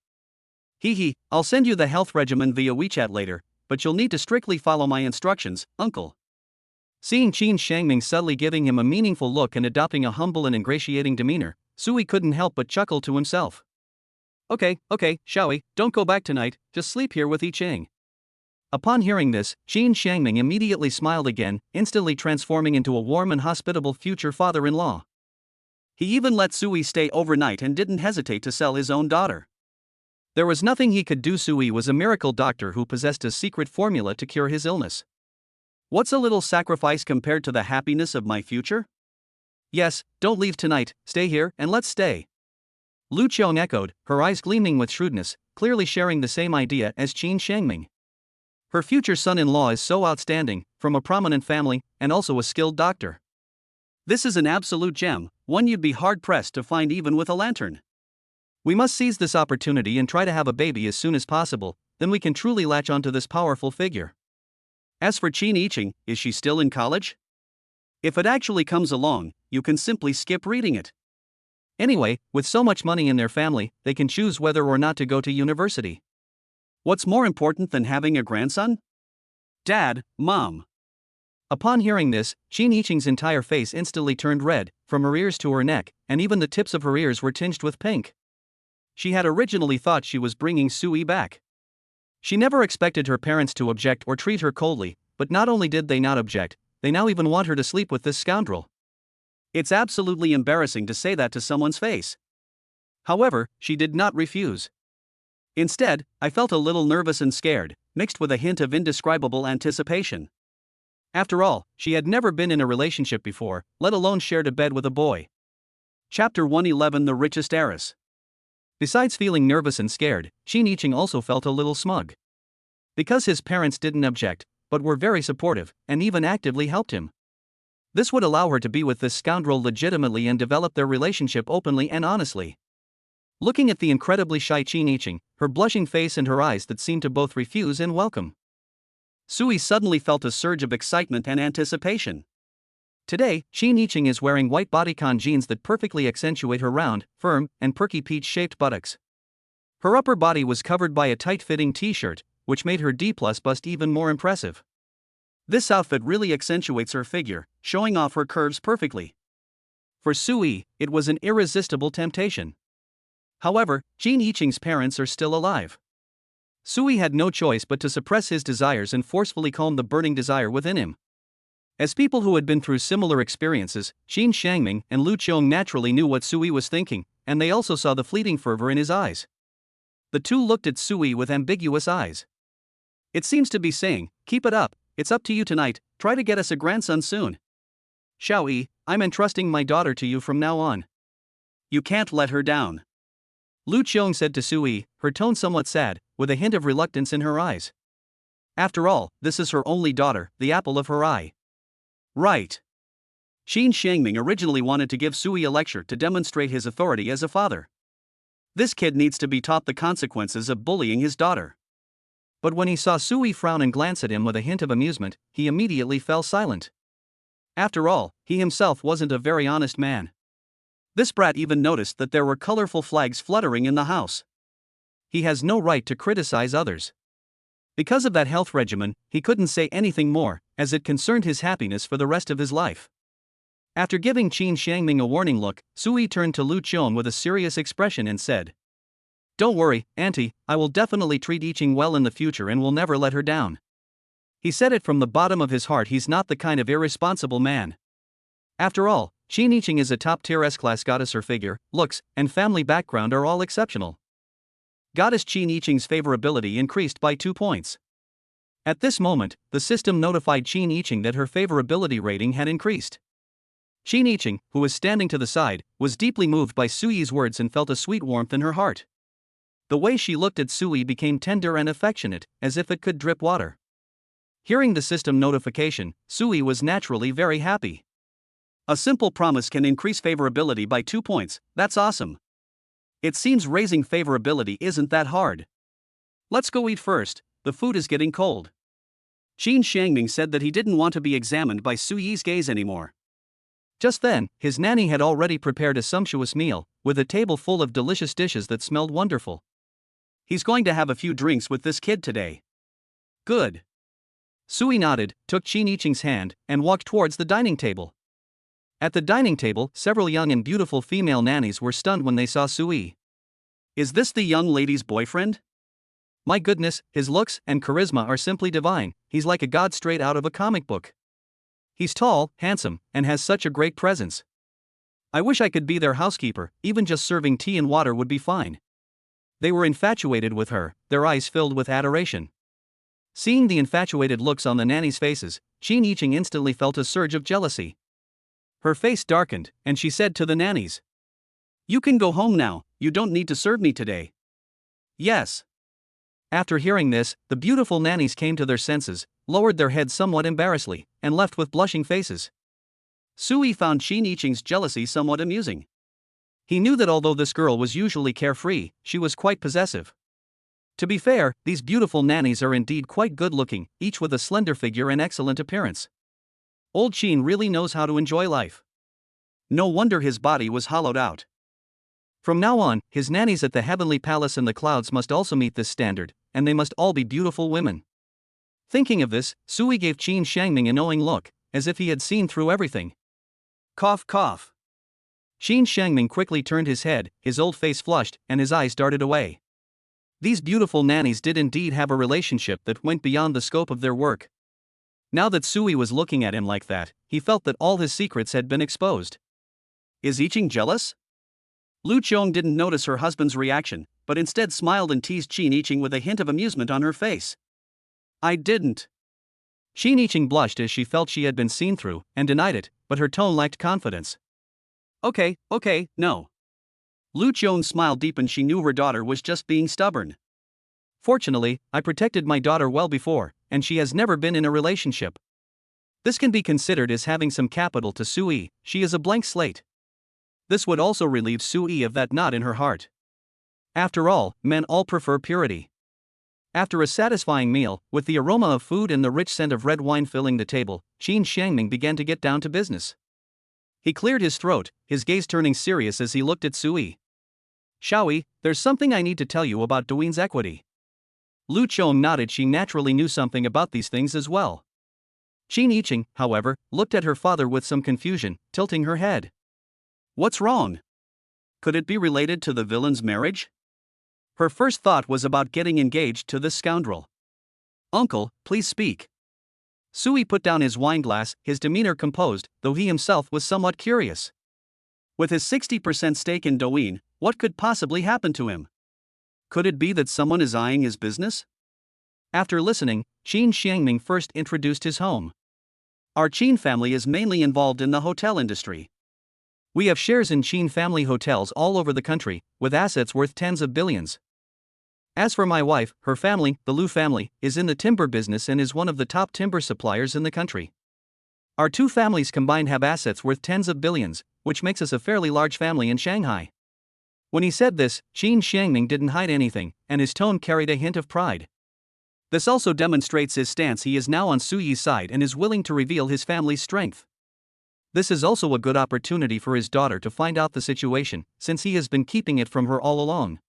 I'll send you the health regimen via WeChat later, but you'll need to strictly follow my instructions, Uncle. Seeing Qin Xiangming subtly giving him a meaningful look and adopting a humble and ingratiating demeanor, Sui couldn't help but chuckle to himself. Okay, Xiaoyi, don't go back tonight, just sleep here with Yiqing. Upon hearing this, Qin Xiangming immediately smiled again, instantly transforming into a warm and hospitable future father-in-law. He even let Sui stay overnight and didn't hesitate to sell his own daughter. There was nothing he could do. Sui was a miracle doctor who possessed a secret formula to cure his illness. What's a little sacrifice compared to the happiness of my future? Yes, don't leave tonight, stay here and let's stay. Lu Qiong echoed, her eyes gleaming with shrewdness, clearly sharing the same idea as Qin Xiangming. Her future son-in-law is so outstanding, from a prominent family, and also a skilled doctor. This is an absolute gem, one you'd be hard-pressed to find even with a lantern. We must seize this opportunity and try to have a baby as soon as possible, then we can truly latch onto this powerful figure. As for Qin Yiqing, is she still in college? If it actually comes along, you can simply skip reading it. Anyway, with so much money in their family, they can choose whether or not to go to university. What's more important than having a grandson? Dad, Mom. Upon hearing this, Qin Yiqing's entire face instantly turned red, from her ears to her neck, and even the tips of her ears were tinged with pink. She had originally thought she was bringing Sui back. She never expected her parents to object or treat her coldly, but not only did they not object, they now even want her to sleep with this scoundrel. It's absolutely embarrassing to say that to someone's face. However, she did not refuse. Instead, I felt a little nervous and scared, mixed with a hint of indescribable anticipation. After all, she had never been in a relationship before, let alone shared a bed with a boy. Chapter 111: The Richest Heiress. Besides feeling nervous and scared, Qin Yiqing also felt a little smug. Because his parents didn't object, but were very supportive, and even actively helped him. This would allow her to be with this scoundrel legitimately and develop their relationship openly and honestly. Looking at the incredibly shy Qin Yiqing, her blushing face and her eyes that seemed to both refuse and welcome, Sui suddenly felt a surge of excitement and anticipation. Today, Qin Yiqing is wearing white bodycon jeans that perfectly accentuate her round, firm, and perky peach-shaped buttocks. Her upper body was covered by a tight-fitting t-shirt, which made her D-plus bust even more impressive. This outfit really accentuates her figure, showing off her curves perfectly. For Sui, it was an irresistible temptation. However, Qin Yiqing's parents are still alive. Sui had no choice but to suppress his desires and forcefully calm the burning desire within him. As people who had been through similar experiences, Qin Shangming and Lu Qiong naturally knew what Sui was thinking, and they also saw the fleeting fervor in his eyes. The two looked at Sui with ambiguous eyes. It seems to be saying, "Keep it up, it's up to you tonight, try to get us a grandson soon. Xiaoyi, I'm entrusting my daughter to you from now on. You can't let her down," Lu Qiong said to Sui, her tone somewhat sad, with a hint of reluctance in her eyes. After all, this is her only daughter, the apple of her eye. Right. Qin Shangming originally wanted to give Sui a lecture to demonstrate his authority as a father. This kid needs to be taught the consequences of bullying his daughter. But when he saw Sui frown and glance at him with a hint of amusement, he immediately fell silent. After all, he himself wasn't a very honest man. This brat even noticed that there were colorful flags fluttering in the house. He has no right to criticize others. Because of that health regimen, he couldn't say anything more, as it concerned his happiness for the rest of his life. After giving Qin Shangming a warning look, Sui turned to Lu Qiong with a serious expression and said, "Don't worry, Auntie, I will definitely treat Yiqing well in the future and will never let her down." He said it from the bottom of his heart. He's not the kind of irresponsible man. After all, Qin Yiqing is a top-tier S-class goddess. Her figure, looks, and family background are all exceptional. Goddess Qin Yiqing's favorability increased by 2 points. At this moment, the system notified Qin Yiqing that her favorability rating had increased. Qin Yiqing, who was standing to the side, was deeply moved by Sui's words and felt a sweet warmth in her heart. The way she looked at Sui became tender and affectionate, as if it could drip water. Hearing the system notification, Sui was naturally very happy. A simple promise can increase favorability by 2 points, that's awesome. It seems raising favorability isn't that hard. Let's go eat first, the food is getting cold. Qin Shangming said that he didn't want to be examined by Sui's gaze anymore. Just then, his nanny had already prepared a sumptuous meal, with a table full of delicious dishes that smelled wonderful. He's going to have a few drinks with this kid today. Good. Sui nodded, took Qin Yiqing's hand, and walked towards the dining table. At the dining table, several young and beautiful female nannies were stunned when they saw Sui. Is this the young lady's boyfriend? My goodness, his looks and charisma are simply divine. He's like a god straight out of a comic book. He's tall, handsome, and has such a great presence. I wish I could be their housekeeper, even just serving tea and water would be fine. They were infatuated with her, their eyes filled with adoration. Seeing the infatuated looks on the nannies' faces, Qin Yiqing instantly felt a surge of jealousy. Her face darkened, and she said to the nannies, "You can go home now, you don't need to serve me today." Yes. After hearing this, the beautiful nannies came to their senses, lowered their heads somewhat embarrassedly, and left with blushing faces. Sui found Qin Yiqing's jealousy somewhat amusing. He knew that although this girl was usually carefree, she was quite possessive. To be fair, these beautiful nannies are indeed quite good-looking, each with a slender figure and excellent appearance. Old Qin really knows how to enjoy life. No wonder his body was hollowed out. From now on, his nannies at the heavenly palace in the clouds must also meet this standard, and they must all be beautiful women. Thinking of this, Sui gave Qin Shangming a knowing look, as if he had seen through everything. Cough, cough. Qin Shangming quickly turned his head, his old face flushed, and his eyes darted away. These beautiful nannies did indeed have a relationship that went beyond the scope of their work. Now that Sui was looking at him like that, he felt that all his secrets had been exposed. Is Iching jealous? Lu Qiong didn't notice her husband's reaction, but instead smiled and teased Qin Iching with a hint of amusement on her face. I didn't. Qin Iching blushed as she felt she had been seen through, and denied it, but her tone lacked confidence. Okay, no. Lu Qiong smile deepened. She knew her daughter was just being stubborn. Fortunately, I protected my daughter well before, and she has never been in a relationship. This can be considered as having some capital to Sui. She is a blank slate. This would also relieve Sui of that knot in her heart. After all, men all prefer purity. After a satisfying meal, with the aroma of food and the rich scent of red wine filling the table, Qin Shangming began to get down to business. He cleared his throat, his gaze turning serious as he looked at Sui. Shaoi, there's something I need to tell you about Douyin's equity. Lu Qiong nodded. She naturally knew something about these things as well. Qin Iching, however, looked at her father with some confusion, tilting her head. What's wrong? Could it be related to the villain's marriage? Her first thought was about getting engaged to this scoundrel. Uncle, please speak. Sui put down his wineglass, his demeanor composed, though he himself was somewhat curious. With his 60% stake in Douyin, what could possibly happen to him? Could it be that someone is eyeing his business? After listening, Qin Shangming first introduced his home. Our Qin family is mainly involved in the hotel industry. We have shares in Qin family hotels all over the country, with assets worth tens of billions. As for my wife, her family, the Lu family, is in the timber business and is one of the top timber suppliers in the country. Our two families combined have assets worth tens of billions, which makes us a fairly large family in Shanghai. When he said this, Qin Shangming didn't hide anything, and his tone carried a hint of pride. This also demonstrates his stance. He is now on Suyi's side and is willing to reveal his family's strength. This is also a good opportunity for his daughter to find out the situation, since he has been keeping it from her all along.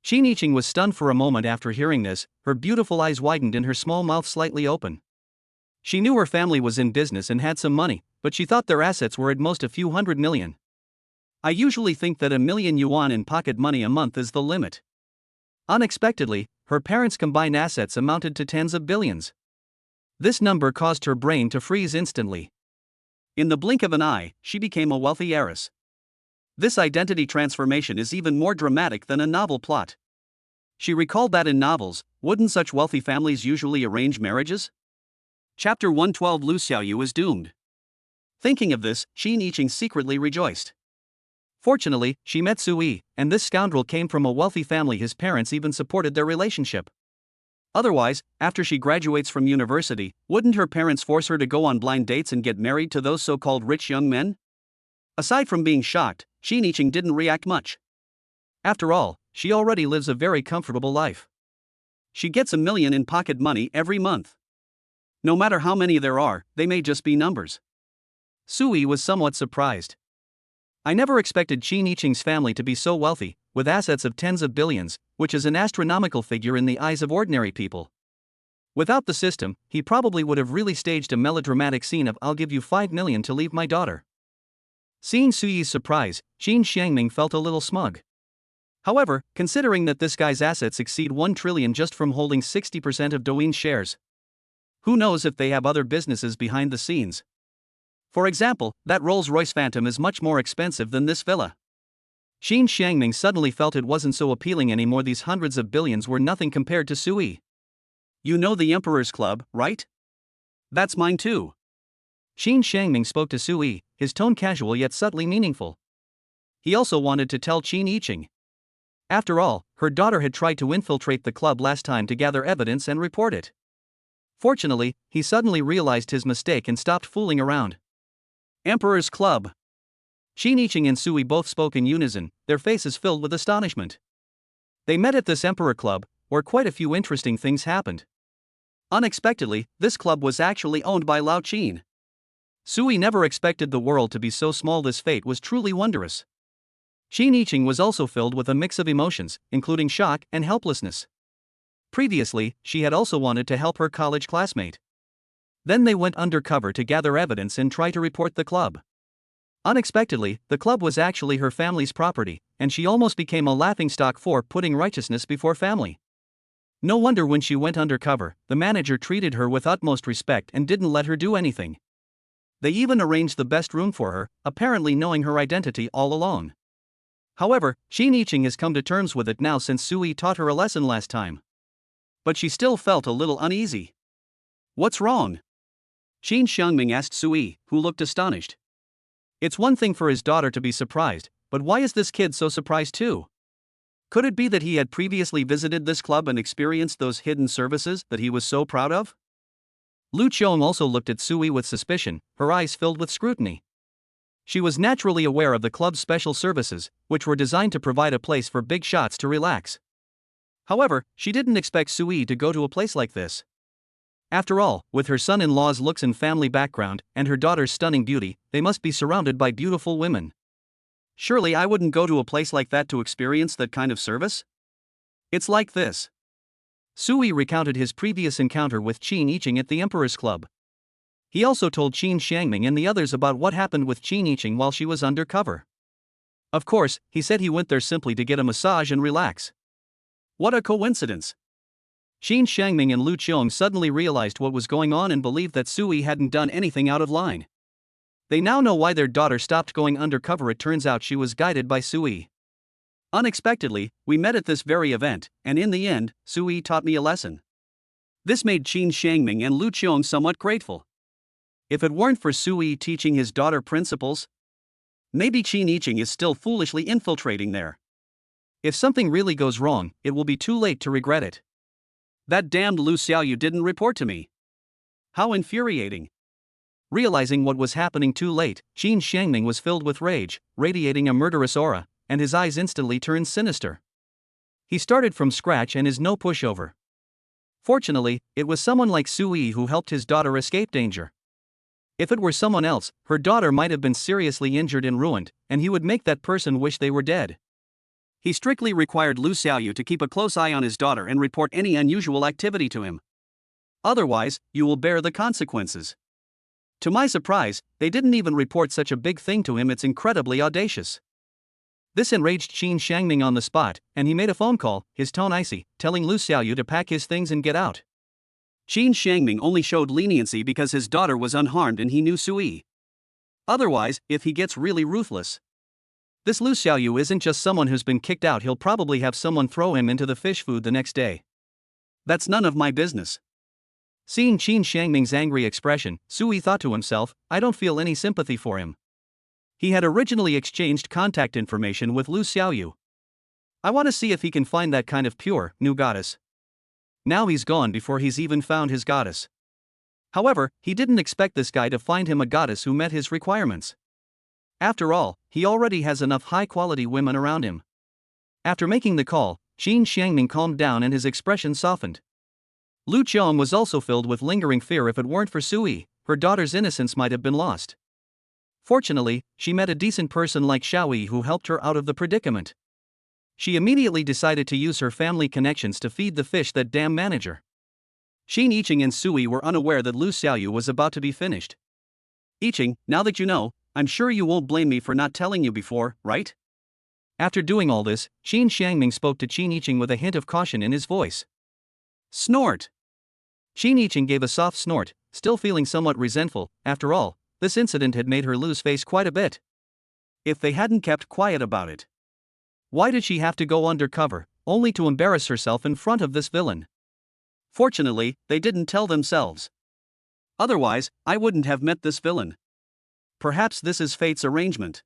Qin Iching was stunned for a moment after hearing this, her beautiful eyes widened and her small mouth slightly open. She knew her family was in business and had some money, but she thought their assets were at most a few hundred million. I usually think that 1,000,000 yuan in pocket money a month is the limit. Unexpectedly, her parents' combined assets amounted to tens of billions. This number caused her brain to freeze instantly. In the blink of an eye, she became a wealthy heiress. This identity transformation is even more dramatic than a novel plot. She recalled that in novels, wouldn't such wealthy families usually arrange marriages? Chapter 112. Lu Xiaoyu is doomed. Thinking of this, Qin Iching secretly rejoiced. Fortunately, she met Sui, and this scoundrel came from a wealthy family. His parents even supported their relationship. Otherwise, after she graduates from university, wouldn't her parents force her to go on blind dates and get married to those so-called rich young men? Aside from being shocked, Qin Iching didn't react much. After all, she already lives a very comfortable life. She gets 1,000,000 in pocket money every month. No matter how many there are, they may just be numbers. Sui was somewhat surprised. I never expected Qin Iching's family to be so wealthy, with assets of tens of billions, which is an astronomical figure in the eyes of ordinary people. Without the system, he probably would have really staged a melodramatic scene of "I'll give you 5 million to leave my daughter." Seeing Suyi's surprise, Qin Shangming felt a little smug. However, considering that this guy's assets exceed 1 trillion just from holding 60% of Douyin shares, who knows if they have other businesses behind the scenes? For example, that Rolls-Royce Phantom is much more expensive than this villa. Qin Shangming suddenly felt it wasn't so appealing anymore. These hundreds of billions were nothing compared to Sui. You know the Emperor's Club, right? That's mine too. Qin Shangming spoke to Sui, his tone casual yet subtly meaningful. He also wanted to tell Qin Iching. After all, her daughter had tried to infiltrate the club last time to gather evidence and report it. Fortunately, he suddenly realized his mistake and stopped fooling around. Emperor's Club. Qin Iching and Sui both spoke in unison, their faces filled with astonishment. They met at this Emperor Club, where quite a few interesting things happened. Unexpectedly, this club was actually owned by Lao Qin. Sui never expected the world to be so small. This fate was truly wondrous. Qin Yiqing was also filled with a mix of emotions, including shock and helplessness. Previously, she had also wanted to help her college classmate. Then they went undercover to gather evidence and try to report the club. Unexpectedly, the club was actually her family's property, and she almost became a laughingstock for putting righteousness before family. No wonder when she went undercover, the manager treated her with utmost respect and didn't let her do anything. They even arranged the best room for her, apparently knowing her identity all along. However, Qin Yiqing has come to terms with it now since Sui taught her a lesson last time. But she still felt a little uneasy. What's wrong? Qin Xiangming asked Sui, who looked astonished. It's one thing for his daughter to be surprised, but why is this kid so surprised too? Could it be that he had previously visited this club and experienced those hidden services that he was so proud of? Lu Qiong also looked at Sui with suspicion, her eyes filled with scrutiny. She was naturally aware of the club's special services, which were designed to provide a place for big shots to relax. However, she didn't expect Sui to go to a place like this. After all, with her son-in-law's looks and family background, and her daughter's stunning beauty, they must be surrounded by beautiful women. Surely I wouldn't go to a place like that to experience that kind of service? It's like this. Sui recounted his previous encounter with Qin Yiqing at the Emperor's Club. He also told Qin Xiangming and the others about what happened with Qin Yiqing while she was undercover. Of course, he said he went there simply to get a massage and relax. What a coincidence! Qin Xiangming and Lu Qiong suddenly realized what was going on and believed that Sui hadn't done anything out of line. They now know why their daughter stopped going undercover. It turns out she was guided by Sui. Unexpectedly, we met at this very event, and in the end, Sui taught me a lesson. This made Qin Xiangming and Lu Qiong somewhat grateful. If it weren't for Sui teaching his daughter principles, maybe Qin Yiqing is still foolishly infiltrating there. If something really goes wrong, it will be too late to regret it. That damned Lu Xiaoyu didn't report to me. How infuriating. Realizing what was happening too late, Qin Xiangming was filled with rage, radiating a murderous aura, and his eyes instantly turned sinister. He started from scratch and is no pushover. Fortunately, it was someone like Sui who helped his daughter escape danger. If it were someone else, her daughter might have been seriously injured and ruined, and he would make that person wish they were dead. He strictly required Lu Xiaoyu to keep a close eye on his daughter and report any unusual activity to him. Otherwise, you will bear the consequences. To my surprise, they didn't even report such a big thing to him. It's incredibly audacious. This enraged Qin Xiangming on the spot, and he made a phone call, his tone icy, telling Lu Xiaoyu to pack his things and get out. Qin Xiangming only showed leniency because his daughter was unharmed and he knew Sui. Otherwise, if he gets really ruthless. This Lu Xiaoyu isn't just someone who's been kicked out. He'll probably have someone throw him into the fish food the next day. That's none of my business. Seeing Qin Xiangming's angry expression, Sui thought to himself, I don't feel any sympathy for him. He had originally exchanged contact information with Lu Xiaoyu. I want to see if he can find that kind of pure, new goddess. Now he's gone before he's even found his goddess. However, he didn't expect this guy to find him a goddess who met his requirements. After all, he already has enough high-quality women around him. After making the call, Qin Xiangming calmed down and his expression softened. Lu Qiong was also filled with lingering fear. If it weren't for Sui, her daughter's innocence might have been lost. Fortunately, she met a decent person like Xiaoyi who helped her out of the predicament. She immediately decided to use her family connections to feed the fish that damn manager. Qin Yiqing and Sui were unaware that Lu Xiaoyu was about to be finished. Yiqing, now that you know, I'm sure you won't blame me for not telling you before, right? After doing all this, Qin Xiangming spoke to Qin Yiqing with a hint of caution in his voice. Snort! Qin Yiqing gave a soft snort, still feeling somewhat resentful. After all, this incident had made her lose face quite a bit. If they hadn't kept quiet about it. Why did she have to go undercover, only to embarrass herself in front of this villain? Fortunately, they didn't tell themselves. Otherwise, I wouldn't have met this villain. Perhaps this is fate's arrangement.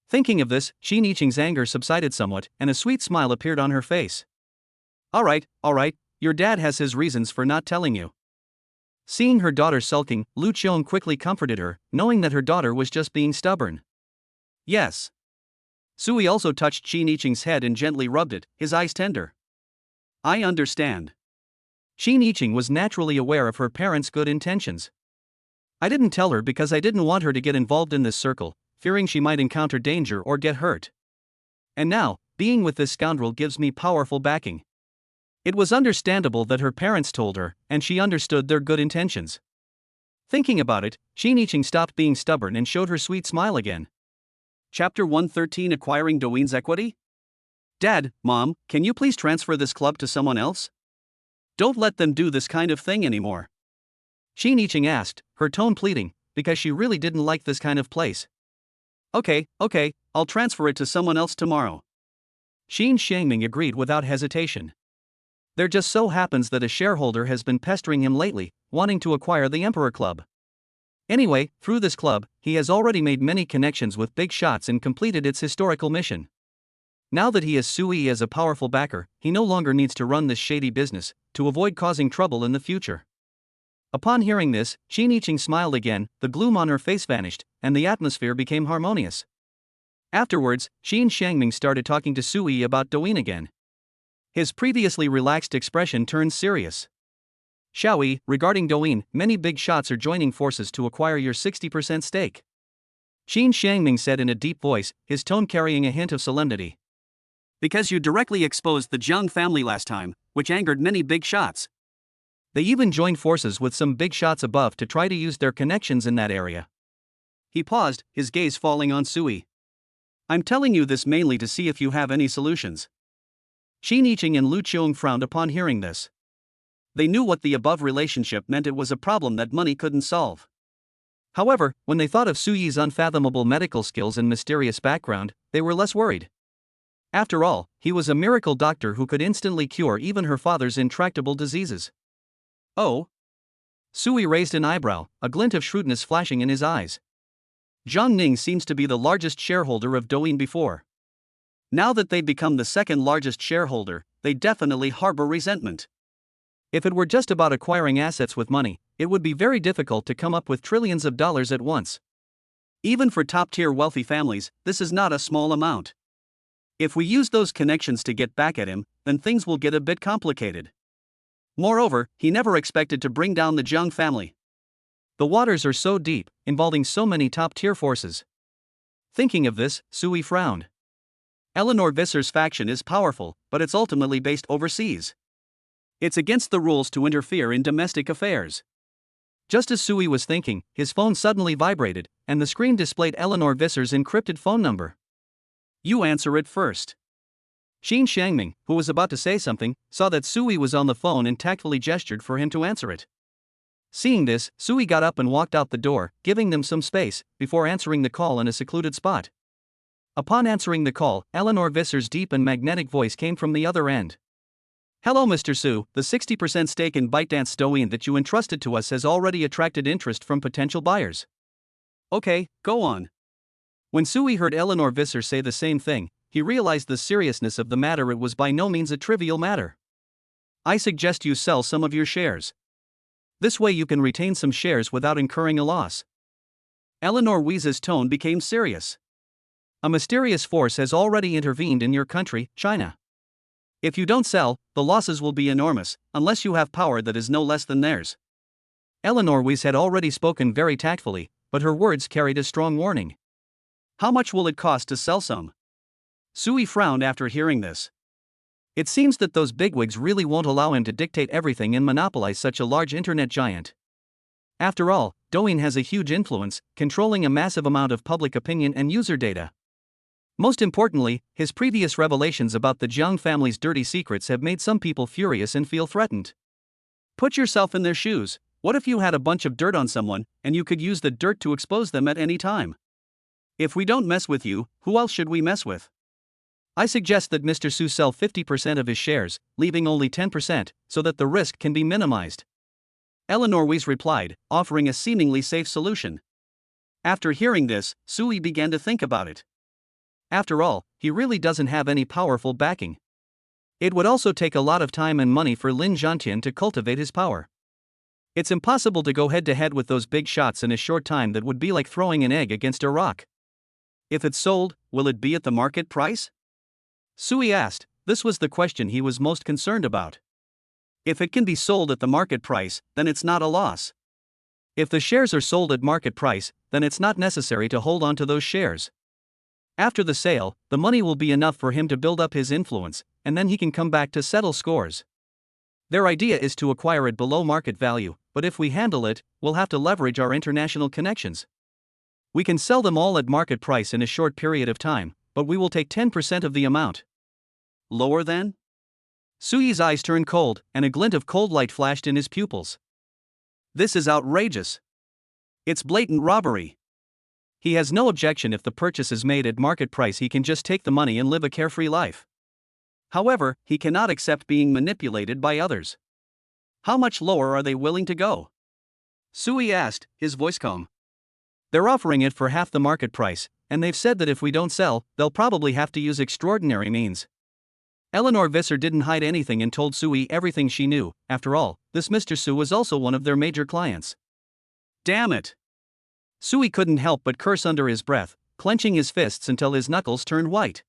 Thinking of this, Qin Yiqing's anger subsided somewhat, and a sweet smile appeared on her face. All right, your dad has his reasons for not telling you. Seeing her daughter sulking, Lu Qiong quickly comforted her, knowing that her daughter was just being stubborn. Yes. Sui also touched Qin Yiqing's head and gently rubbed it, his eyes tender. I understand. Qin Yiqing was naturally aware of her parents' good intentions. I didn't tell her because I didn't want her to get involved in this circle, fearing she might encounter danger or get hurt. And now, being with this scoundrel gives me powerful backing. It was understandable that her parents told her, and she understood their good intentions. Thinking about it, Shiniching stopped being stubborn and showed her sweet smile again. Chapter 113: Acquiring Douyin's Equity? Dad, Mom, can you please transfer this club to someone else? Don't let them do this kind of thing anymore. Shiniching asked, her tone pleading, because she really didn't like this kind of place. Okay, I'll transfer it to someone else tomorrow. Xin Xiangming agreed without hesitation. There just so happens that a shareholder has been pestering him lately, wanting to acquire the Emperor Club. Anyway, through this club, he has already made many connections with big shots and completed its historical mission. Now that he has Sui as a powerful backer, he no longer needs to run this shady business, to avoid causing trouble in the future. Upon hearing this, Shiniching smiled again, the gloom on her face vanished, and the atmosphere became harmonious. Afterwards, Xin Xiangming started talking to Sui about Douyin again. His previously relaxed expression turned serious. Xiaoyi, regarding Douyin, many big shots are joining forces to acquire your 60% stake. Xin Xiangming said in a deep voice, his tone carrying a hint of solemnity. Because you directly exposed the Jiang family last time, which angered many big shots. They even joined forces with some big shots above to try to use their connections in that area. He paused, his gaze falling on Sui. I'm telling you this mainly to see if you have any solutions. Shiniching and Lu Qiong frowned upon hearing this. They knew what the above relationship meant. It was a problem that money couldn't solve. However, when they thought of Suyi's unfathomable medical skills and mysterious background, they were less worried. After all, he was a miracle doctor who could instantly cure even her father's intractable diseases. Oh? Sui raised an eyebrow, a glint of shrewdness flashing in his eyes. Zhang Ning seems to be the largest shareholder of Douyin before. Now that they've become the second largest shareholder, they definitely harbor resentment. If it were just about acquiring assets with money, it would be very difficult to come up with trillions of dollars at once. Even for top-tier wealthy families, this is not a small amount. If we use those connections to get back at him, then things will get a bit complicated. Moreover, he never expected to bring down the Jiang family. The waters are so deep, involving so many top-tier forces. Thinking of this, Sui frowned. Eleanor Visser's faction is powerful, but it's ultimately based overseas. It's against the rules to interfere in domestic affairs. Just as Sui was thinking, his phone suddenly vibrated, and the screen displayed Eleanor Visser's encrypted phone number. You answer it first. Xin Xiangming, who was about to say something, saw that Sui was on the phone and tactfully gestured for him to answer it. Seeing this, Sui got up and walked out the door, giving them some space, before answering the call in a secluded spot. Upon answering the call, Eleanor Visser's deep and magnetic voice came from the other end. Hello Mr. Su, the 60% stake in ByteDance Douyin that you entrusted to us has already attracted interest from potential buyers. Okay, go on. When Sui heard Eleanor Visser say the same thing, he realized the seriousness of the matter. It was by no means a trivial matter. I suggest you sell some of your shares. This way you can retain some shares without incurring a loss. Eleanor Wise's tone became serious. A mysterious force has already intervened in your country, China. If you don't sell, the losses will be enormous, unless you have power that is no less than theirs. Eleanor Wise had already spoken very tactfully, but her words carried a strong warning. How much will it cost to sell some? Sui frowned after hearing this. It seems that those bigwigs really won't allow him to dictate everything and monopolize such a large internet giant. After all, Douyin has a huge influence, controlling a massive amount of public opinion and user data. Most importantly, his previous revelations about the Jiang family's dirty secrets have made some people furious and feel threatened. Put yourself in their shoes. What if you had a bunch of dirt on someone, and you could use the dirt to expose them at any time? If we don't mess with you, who else should we mess with? I suggest that Mr. Su sell 50% of his shares, leaving only 10%, so that the risk can be minimized. Eleanor Weiss replied, offering a seemingly safe solution. After hearing this, Sui began to think about it. After all, he really doesn't have any powerful backing. It would also take a lot of time and money for Lin Zhantian to cultivate his power. It's impossible to go head-to-head with those big shots in a short time. That would be like throwing an egg against a rock. If it's sold, will it be at the market price? Sui asked. This was the question he was most concerned about. If it can be sold at the market price, then it's not a loss. If the shares are sold at market price, then it's not necessary to hold on to those shares. After the sale, the money will be enough for him to build up his influence, and then he can come back to settle scores. Their idea is to acquire it below market value, but if we handle it, we'll have to leverage our international connections. We can sell them all at market price in a short period of time, but we will take 10% of the amount. Lower than? Suyi's eyes turned cold, and a glint of cold light flashed in his pupils. This is outrageous. It's blatant robbery. He has no objection if the purchase is made at market price. He can just take the money and live a carefree life. However, he cannot accept being manipulated by others. How much lower are they willing to go? Suyi asked, his voice calm. They're offering it for half the market price, and they've said that if we don't sell, they'll probably have to use extraordinary means. Eleanor Visser didn't hide anything and told Suyi everything she knew. After all, this Mr. Su was also one of their major clients. Damn it! Suyi couldn't help but curse under his breath, clenching his fists until his knuckles turned white.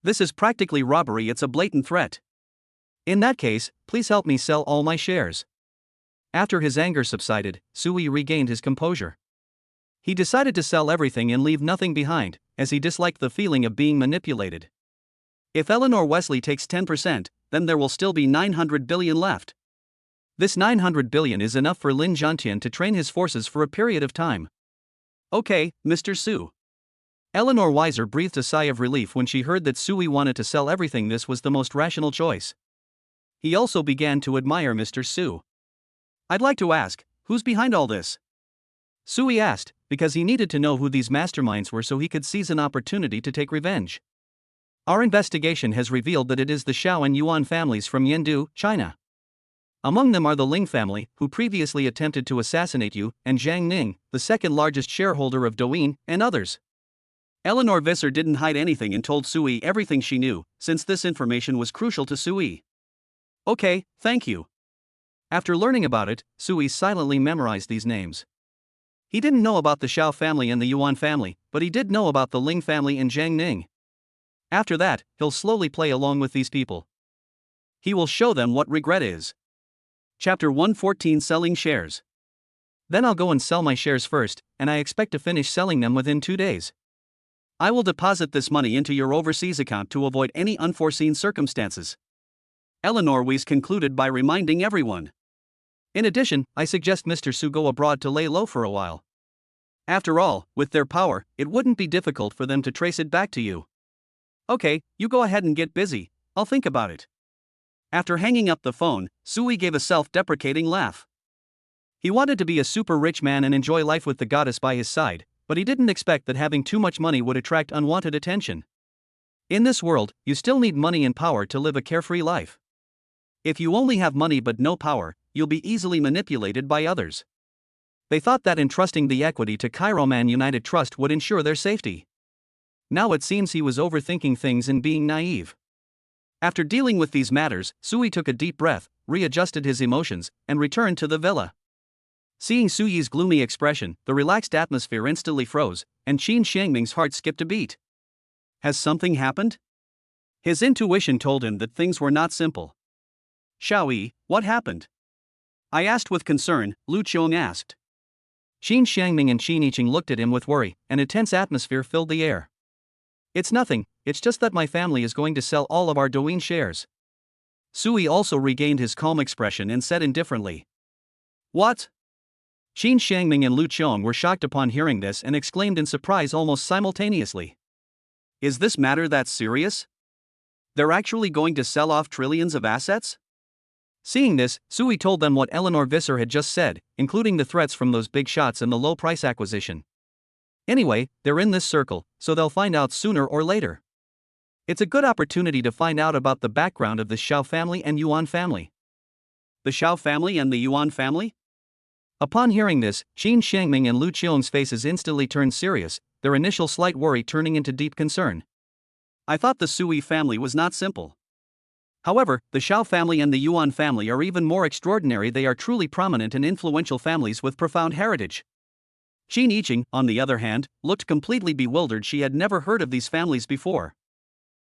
This is practically robbery. It's a blatant threat. In that case, please help me sell all my shares. After his anger subsided, Suyi regained his composure. He decided to sell everything and leave nothing behind, as he disliked the feeling of being manipulated. If Eleanor Wesley takes 10%, then there will still be 900 billion left. This 900 billion is enough for Lin Zhantian to train his forces for a period of time. Okay, Mr. Su. Eleanor Weiser breathed a sigh of relief when she heard that Suyi wanted to sell everything. This was the most rational choice. He also began to admire Mr. Su. I'd like to ask, who's behind all this? Suyi asked, because he needed to know who these masterminds were so he could seize an opportunity to take revenge. Our investigation has revealed that it is the Shao and Yuan families from Yindu, China. Among them are the Ling family, who previously attempted to assassinate you, and Zhang Ning, the second largest shareholder of Douyin, and others. Eleanor Visser didn't hide anything and told Suyi everything she knew, since this information was crucial to Suyi. Okay, thank you. After learning about it, Suyi silently memorized these names. He didn't know about the Shao family and the Yuan family, but he did know about the Ling family and Zhang Ning. After that, he'll slowly play along with these people. He will show them what regret is. Chapter 114: Selling Shares. Then I'll go and sell my shares first, and I expect to finish selling them within 2 days. I will deposit this money into your overseas account to avoid any unforeseen circumstances. Eleanor Weiss concluded by reminding everyone. In addition, I suggest Mr. Su go abroad to lay low for a while. After all, with their power, it wouldn't be difficult for them to trace it back to you. Okay, you go ahead and get busy, I'll think about it. After hanging up the phone, Suyi gave a self-deprecating laugh. He wanted to be a super rich man and enjoy life with the goddess by his side, but he didn't expect that having too much money would attract unwanted attention. In this world, you still need money and power to live a carefree life. If you only have money but no power, you'll be easily manipulated by others. They thought that entrusting the equity to Chiroman United Trust would ensure their safety. Now it seems he was overthinking things and being naive. After dealing with these matters, Suyi took a deep breath, readjusted his emotions, and returned to the villa. Seeing Suyi's gloomy expression, the relaxed atmosphere instantly froze, and Qin Xiangming's heart skipped a beat. Has something happened? His intuition told him that things were not simple. Xiaoyi, what happened? I asked with concern, Lu Qiong asked. Qin Xiangming and Qin Yiqing looked at him with worry, and a tense atmosphere filled the air. It's nothing, it's just that my family is going to sell all of our Douyin shares. Suyi also regained his calm expression and said indifferently. What? Qin Xiangming and Lu Qiong were shocked upon hearing this and exclaimed in surprise almost simultaneously. Is this matter that serious? They're actually going to sell off trillions of assets? Seeing this, Suyi told them what Eleanor Visser had just said, including the threats from those big shots and the low price acquisition. Anyway, they're in this circle, so they'll find out sooner or later. It's a good opportunity to find out about the background of the Shao family and Yuan family. The Shao family and the Yuan family? Upon hearing this, Qin Xiangming and Lu Qiong's faces instantly turned serious, their initial slight worry turning into deep concern. I thought the Suyi family was not simple. However, the Shao family and the Yuan family are even more extraordinary. They are truly prominent and influential families with profound heritage. Qin Yiqing, on the other hand, looked completely bewildered. She had never heard of these families before.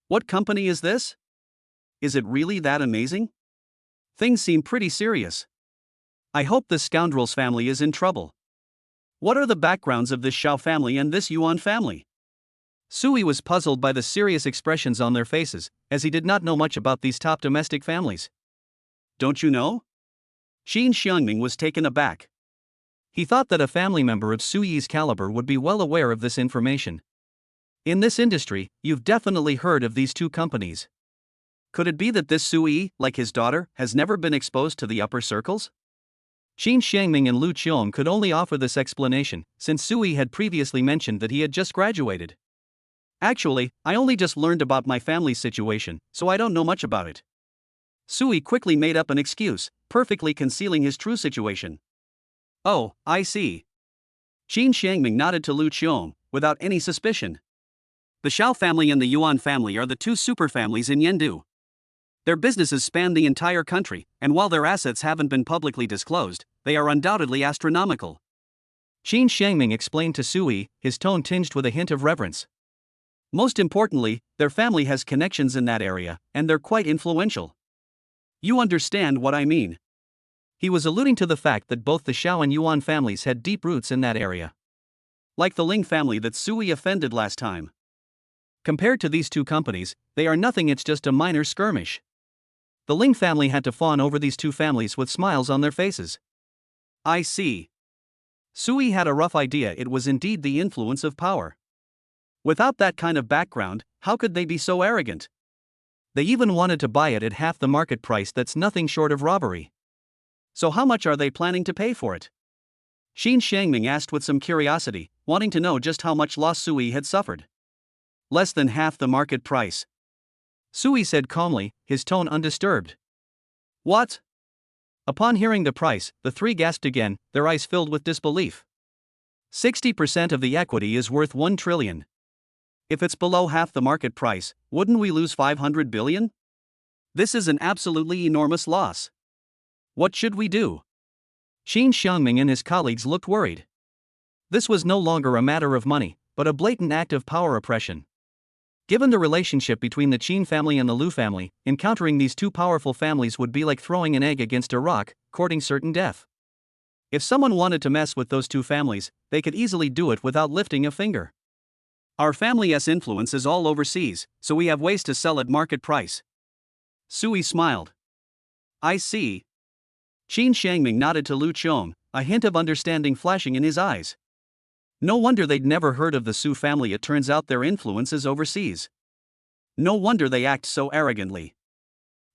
What company is this? Is it really that amazing? Things seem pretty serious. I hope this scoundrel's family is in trouble. What are the backgrounds of this Xiao family and this Yuan family? Sui was puzzled by the serious expressions on their faces, as he did not know much about these top domestic families. Don't you know? Qin Xiangming was taken aback. He thought that a family member of Sui's caliber would be well aware of this information. In this industry, you've definitely heard of these two companies. Could it be that this Sui, like his daughter, has never been exposed to the upper circles? Qin Xiangming and Lu Qiong could only offer this explanation, since Sui had previously mentioned that he had just graduated. Actually, I only just learned about my family's situation, so I don't know much about it. Sui quickly made up an excuse, perfectly concealing his true situation. Oh, I see. Qin Xiangming nodded to Lu Qiong, without any suspicion. The Xiao family and the Yuan family are the two superfamilies in Yendu. Their businesses span the entire country, and while their assets haven't been publicly disclosed, they are undoubtedly astronomical. Qin Xiangming explained to Sui, his tone tinged with a hint of reverence. Most importantly, their family has connections in that area, and they're quite influential. You understand what I mean. He was alluding to the fact that both the Xiao and Yuan families had deep roots in that area. Like the Ling family that Sui offended last time. Compared to these two companies, they are nothing, it's just a minor skirmish. The Ling family had to fawn over these two families with smiles on their faces. I see. Sui had a rough idea it was indeed the influence of power. Without that kind of background, how could they be so arrogant? They even wanted to buy it at half the market price. That's nothing short of robbery. So how much are they planning to pay for it? Qin Xiangming asked with some curiosity, wanting to know just how much loss Sui had suffered. Less than half the market price. Sui said calmly, his tone undisturbed. What? Upon hearing the price, the three gasped again, their eyes filled with disbelief. 60% of the equity is worth 1 trillion. If it's below half the market price, wouldn't we lose 500 billion? This is an absolutely enormous loss. What should we do? Qin Xiangming and his colleagues looked worried. This was no longer a matter of money, but a blatant act of power oppression. Given the relationship between the Qin family and the Lu family, encountering these two powerful families would be like throwing an egg against a rock, courting certain death. If someone wanted to mess with those two families, they could easily do it without lifting a finger. Our family's influence is all overseas, so we have ways to sell at market price. Sui smiled. I see. Qin Xiangming nodded to Lu Qiong, a hint of understanding flashing in his eyes. No wonder they'd never heard of the Su family. It turns out their influence is overseas. No wonder they act so arrogantly.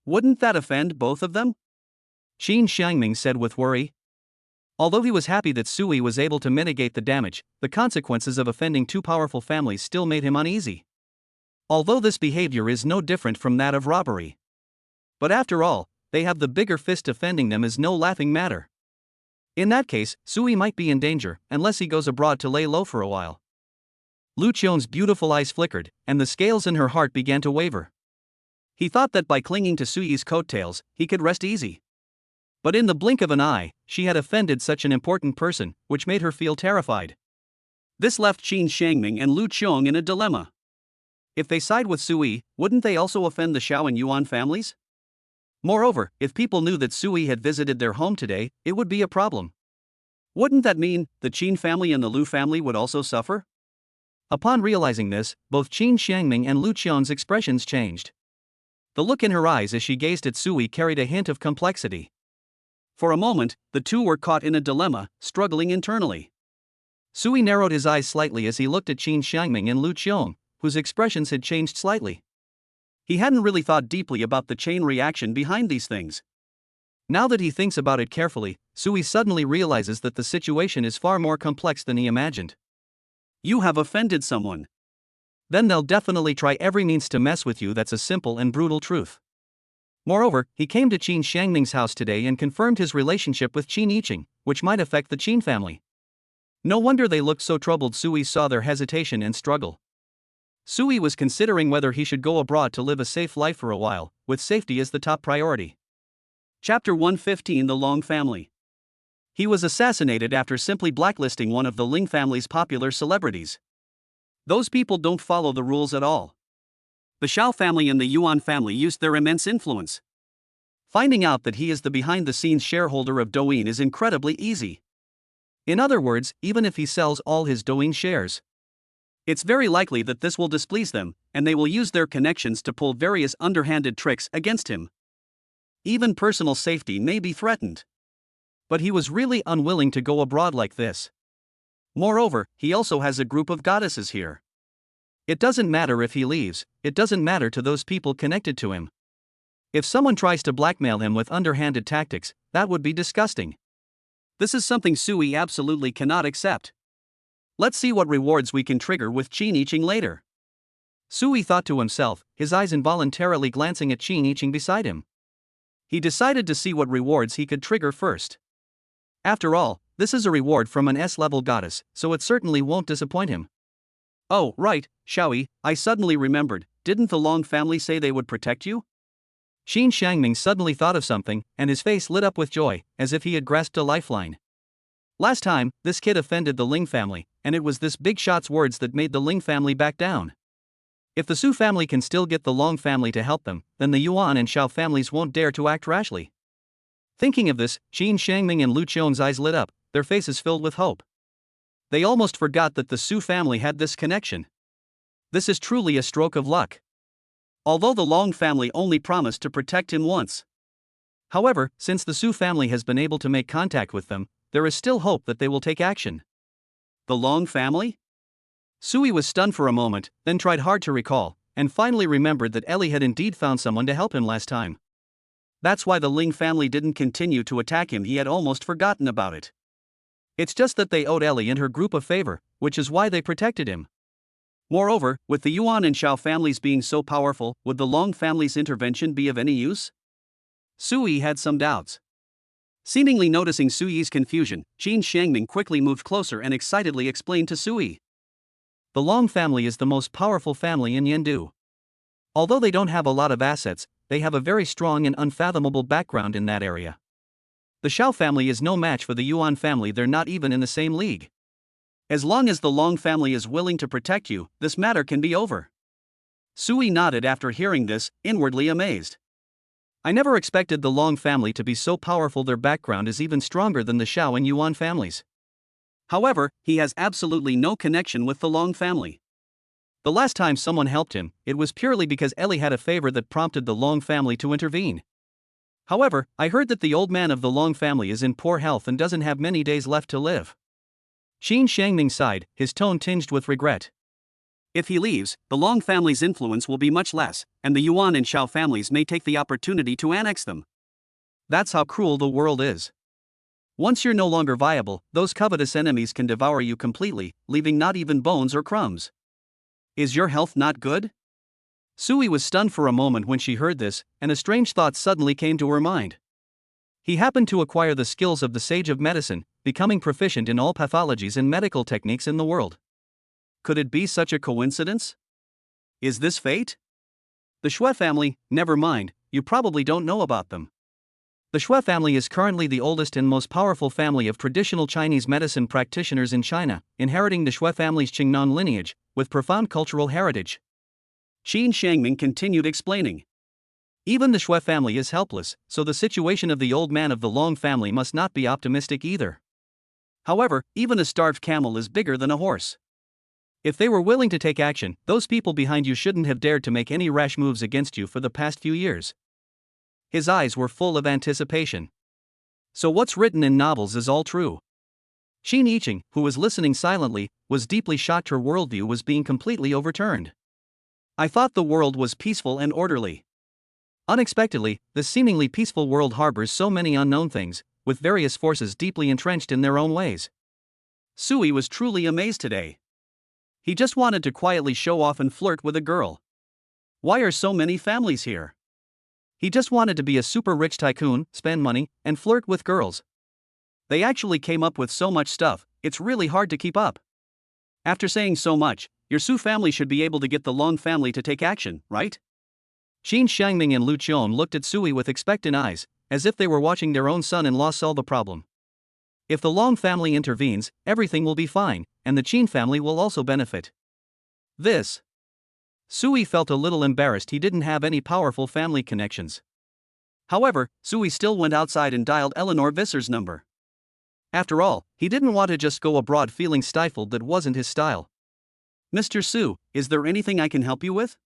Wouldn't that offend both of them? Qin Xiangming said with worry. Although he was happy that Sui was able to mitigate the damage, the consequences of offending two powerful families still made him uneasy. Although this behavior is no different from that of robbery. But after all, they have the bigger fist. Offending them is no laughing matter. In that case, Sui might be in danger, unless he goes abroad to lay low for a while. Lu Qiong's beautiful eyes flickered, and the scales in her heart began to waver. He thought that by clinging to Sui's coattails, he could rest easy. But in the blink of an eye, she had offended such an important person, which made her feel terrified. This left Qin Xiangming and Lu Qiong in a dilemma. If they side with Sui, wouldn't they also offend the Xiao and Yuan families? Moreover, if people knew that Sui had visited their home today, it would be a problem. Wouldn't that mean the Qin family and the Lu family would also suffer? Upon realizing this, both Qin Xiangming and Lu Qiong's expressions changed. The look in her eyes as she gazed at Sui carried a hint of complexity. For a moment, the two were caught in a dilemma, struggling internally. Sui narrowed his eyes slightly as he looked at Qin Xiangming and Lu Qiong, whose expressions had changed slightly. He hadn't really thought deeply about the chain reaction behind these things. Now that he thinks about it carefully, Sui suddenly realizes that the situation is far more complex than he imagined. You have offended someone. Then they'll definitely try every means to mess with you. That's a simple and brutal truth. Moreover, he came to Qin Xiangming's house today and confirmed his relationship with Qin Yiqing, which might affect the Qin family. No wonder they looked so troubled. Sui saw their hesitation and struggle. Sui was considering whether he should go abroad to live a safe life for a while, with safety as the top priority. Chapter 115: The Long Family. He was assassinated after simply blacklisting one of the Ling family's popular celebrities. Those people don't follow the rules at all. The Xiao family and the Yuan family used their immense influence. Finding out that he is the behind-the-scenes shareholder of Douyin is incredibly easy. In other words, even if he sells all his Douyin shares, it's very likely that this will displease them, and they will use their connections to pull various underhanded tricks against him. Even personal safety may be threatened. But he was really unwilling to go abroad like this. Moreover, he also has a group of goddesses here. It doesn't matter if he leaves, it doesn't matter to those people connected to him. If someone tries to blackmail him with underhanded tactics, that would be disgusting. This is something Sui absolutely cannot accept. Let's see what rewards we can trigger with Qin Yiqing later. Sui thought to himself, his eyes involuntarily glancing at Qin Yiqing beside him. He decided to see what rewards he could trigger first. After all, this is a reward from an S-level goddess, so it certainly won't disappoint him. Oh, right, Xiaoyi, I suddenly remembered, didn't the Long family say they would protect you? Qin Shangming suddenly thought of something, and his face lit up with joy, as if he had grasped a lifeline. Last time, this kid offended the Ling family, and it was this big shot's words that made the Ling family back down. If the Su family can still get the Long family to help them, then the Yuan and Xiao families won't dare to act rashly. Thinking of this, Qin Shangming and Lu Qian's eyes lit up, their faces filled with hope. They almost forgot that the Su family had this connection. This is truly a stroke of luck. Although the Long family only promised to protect him once. However, since the Su family has been able to make contact with them, there is still hope that they will take action. The Long family? Sui was stunned for a moment, then tried hard to recall, and finally remembered that Ellie had indeed found someone to help him last time. That's why the Ling family didn't continue to attack him. He had almost forgotten about it. It's just that they owed Ellie and her group a favor, which is why they protected him. Moreover, with the Yuan and Xiao families being so powerful, would the Long family's intervention be of any use? Sui had some doubts. Seemingly noticing Sui's confusion, Qin Shangming quickly moved closer and excitedly explained to Sui. The Long family is the most powerful family in Yendu. Although they don't have a lot of assets, they have a very strong and unfathomable background in that area. The Xiao family is no match for the Yuan family, they're not even in the same league. As long as the Long family is willing to protect you, this matter can be over. Sui nodded after hearing this, inwardly amazed. I never expected the Long family to be so powerful. Their background is even stronger than the Xiao and Yuan families. However, he has absolutely no connection with the Long family. The last time someone helped him, it was purely because Ellie had a favor that prompted the Long family to intervene. However, I heard that the old man of the Long family is in poor health and doesn't have many days left to live. Qin Shangming sighed, his tone tinged with regret. If he leaves, the Long family's influence will be much less, and the Yuan and Xiao families may take the opportunity to annex them. That's how cruel the world is. Once you're no longer viable, those covetous enemies can devour you completely, leaving not even bones or crumbs. Is your health not good? Sui was stunned for a moment when she heard this, and a strange thought suddenly came to her mind. He happened to acquire the skills of the Sage of Medicine, becoming proficient in all pathologies and medical techniques in the world. Could it be such a coincidence? Is this fate? The Shui family, never mind, you probably don't know about them. The Shui family is currently the oldest and most powerful family of traditional Chinese medicine practitioners in China, inheriting the Shui family's Qingnan lineage, with profound cultural heritage. Qin Shangming continued explaining. Even the Shui family is helpless, so the situation of the old man of the Long family must not be optimistic either. However, even a starved camel is bigger than a horse. If they were willing to take action, those people behind you shouldn't have dared to make any rash moves against you for the past few years. His eyes were full of anticipation. So what's written in novels is all true. Qin Yiqing, who was listening silently, was deeply shocked her worldview was being completely overturned. I thought the world was peaceful and orderly. Unexpectedly, the seemingly peaceful world harbors so many unknown things, with various forces deeply entrenched in their own ways. Sui was truly amazed today. He just wanted to quietly show off and flirt with a girl. Why are so many families here? He just wanted to be a super rich tycoon, spend money, and flirt with girls. They actually came up with so much stuff, it's really hard to keep up. After saying so much, your Su family should be able to get the Long family to take action, right? Qin Shangming and Lu Qian looked at Sui with expectant eyes, as if they were watching their own son-in-law solve the problem. If the Long family intervenes, everything will be fine, and the Qin family will also benefit. Sui felt a little embarrassed. He didn't have any powerful family connections. However, Sui still went outside and dialed Eleanor Visser's number. After all, he didn't want to just go abroad feeling stifled. That wasn't his style. "Mr. Su, is there anything I can help you with?"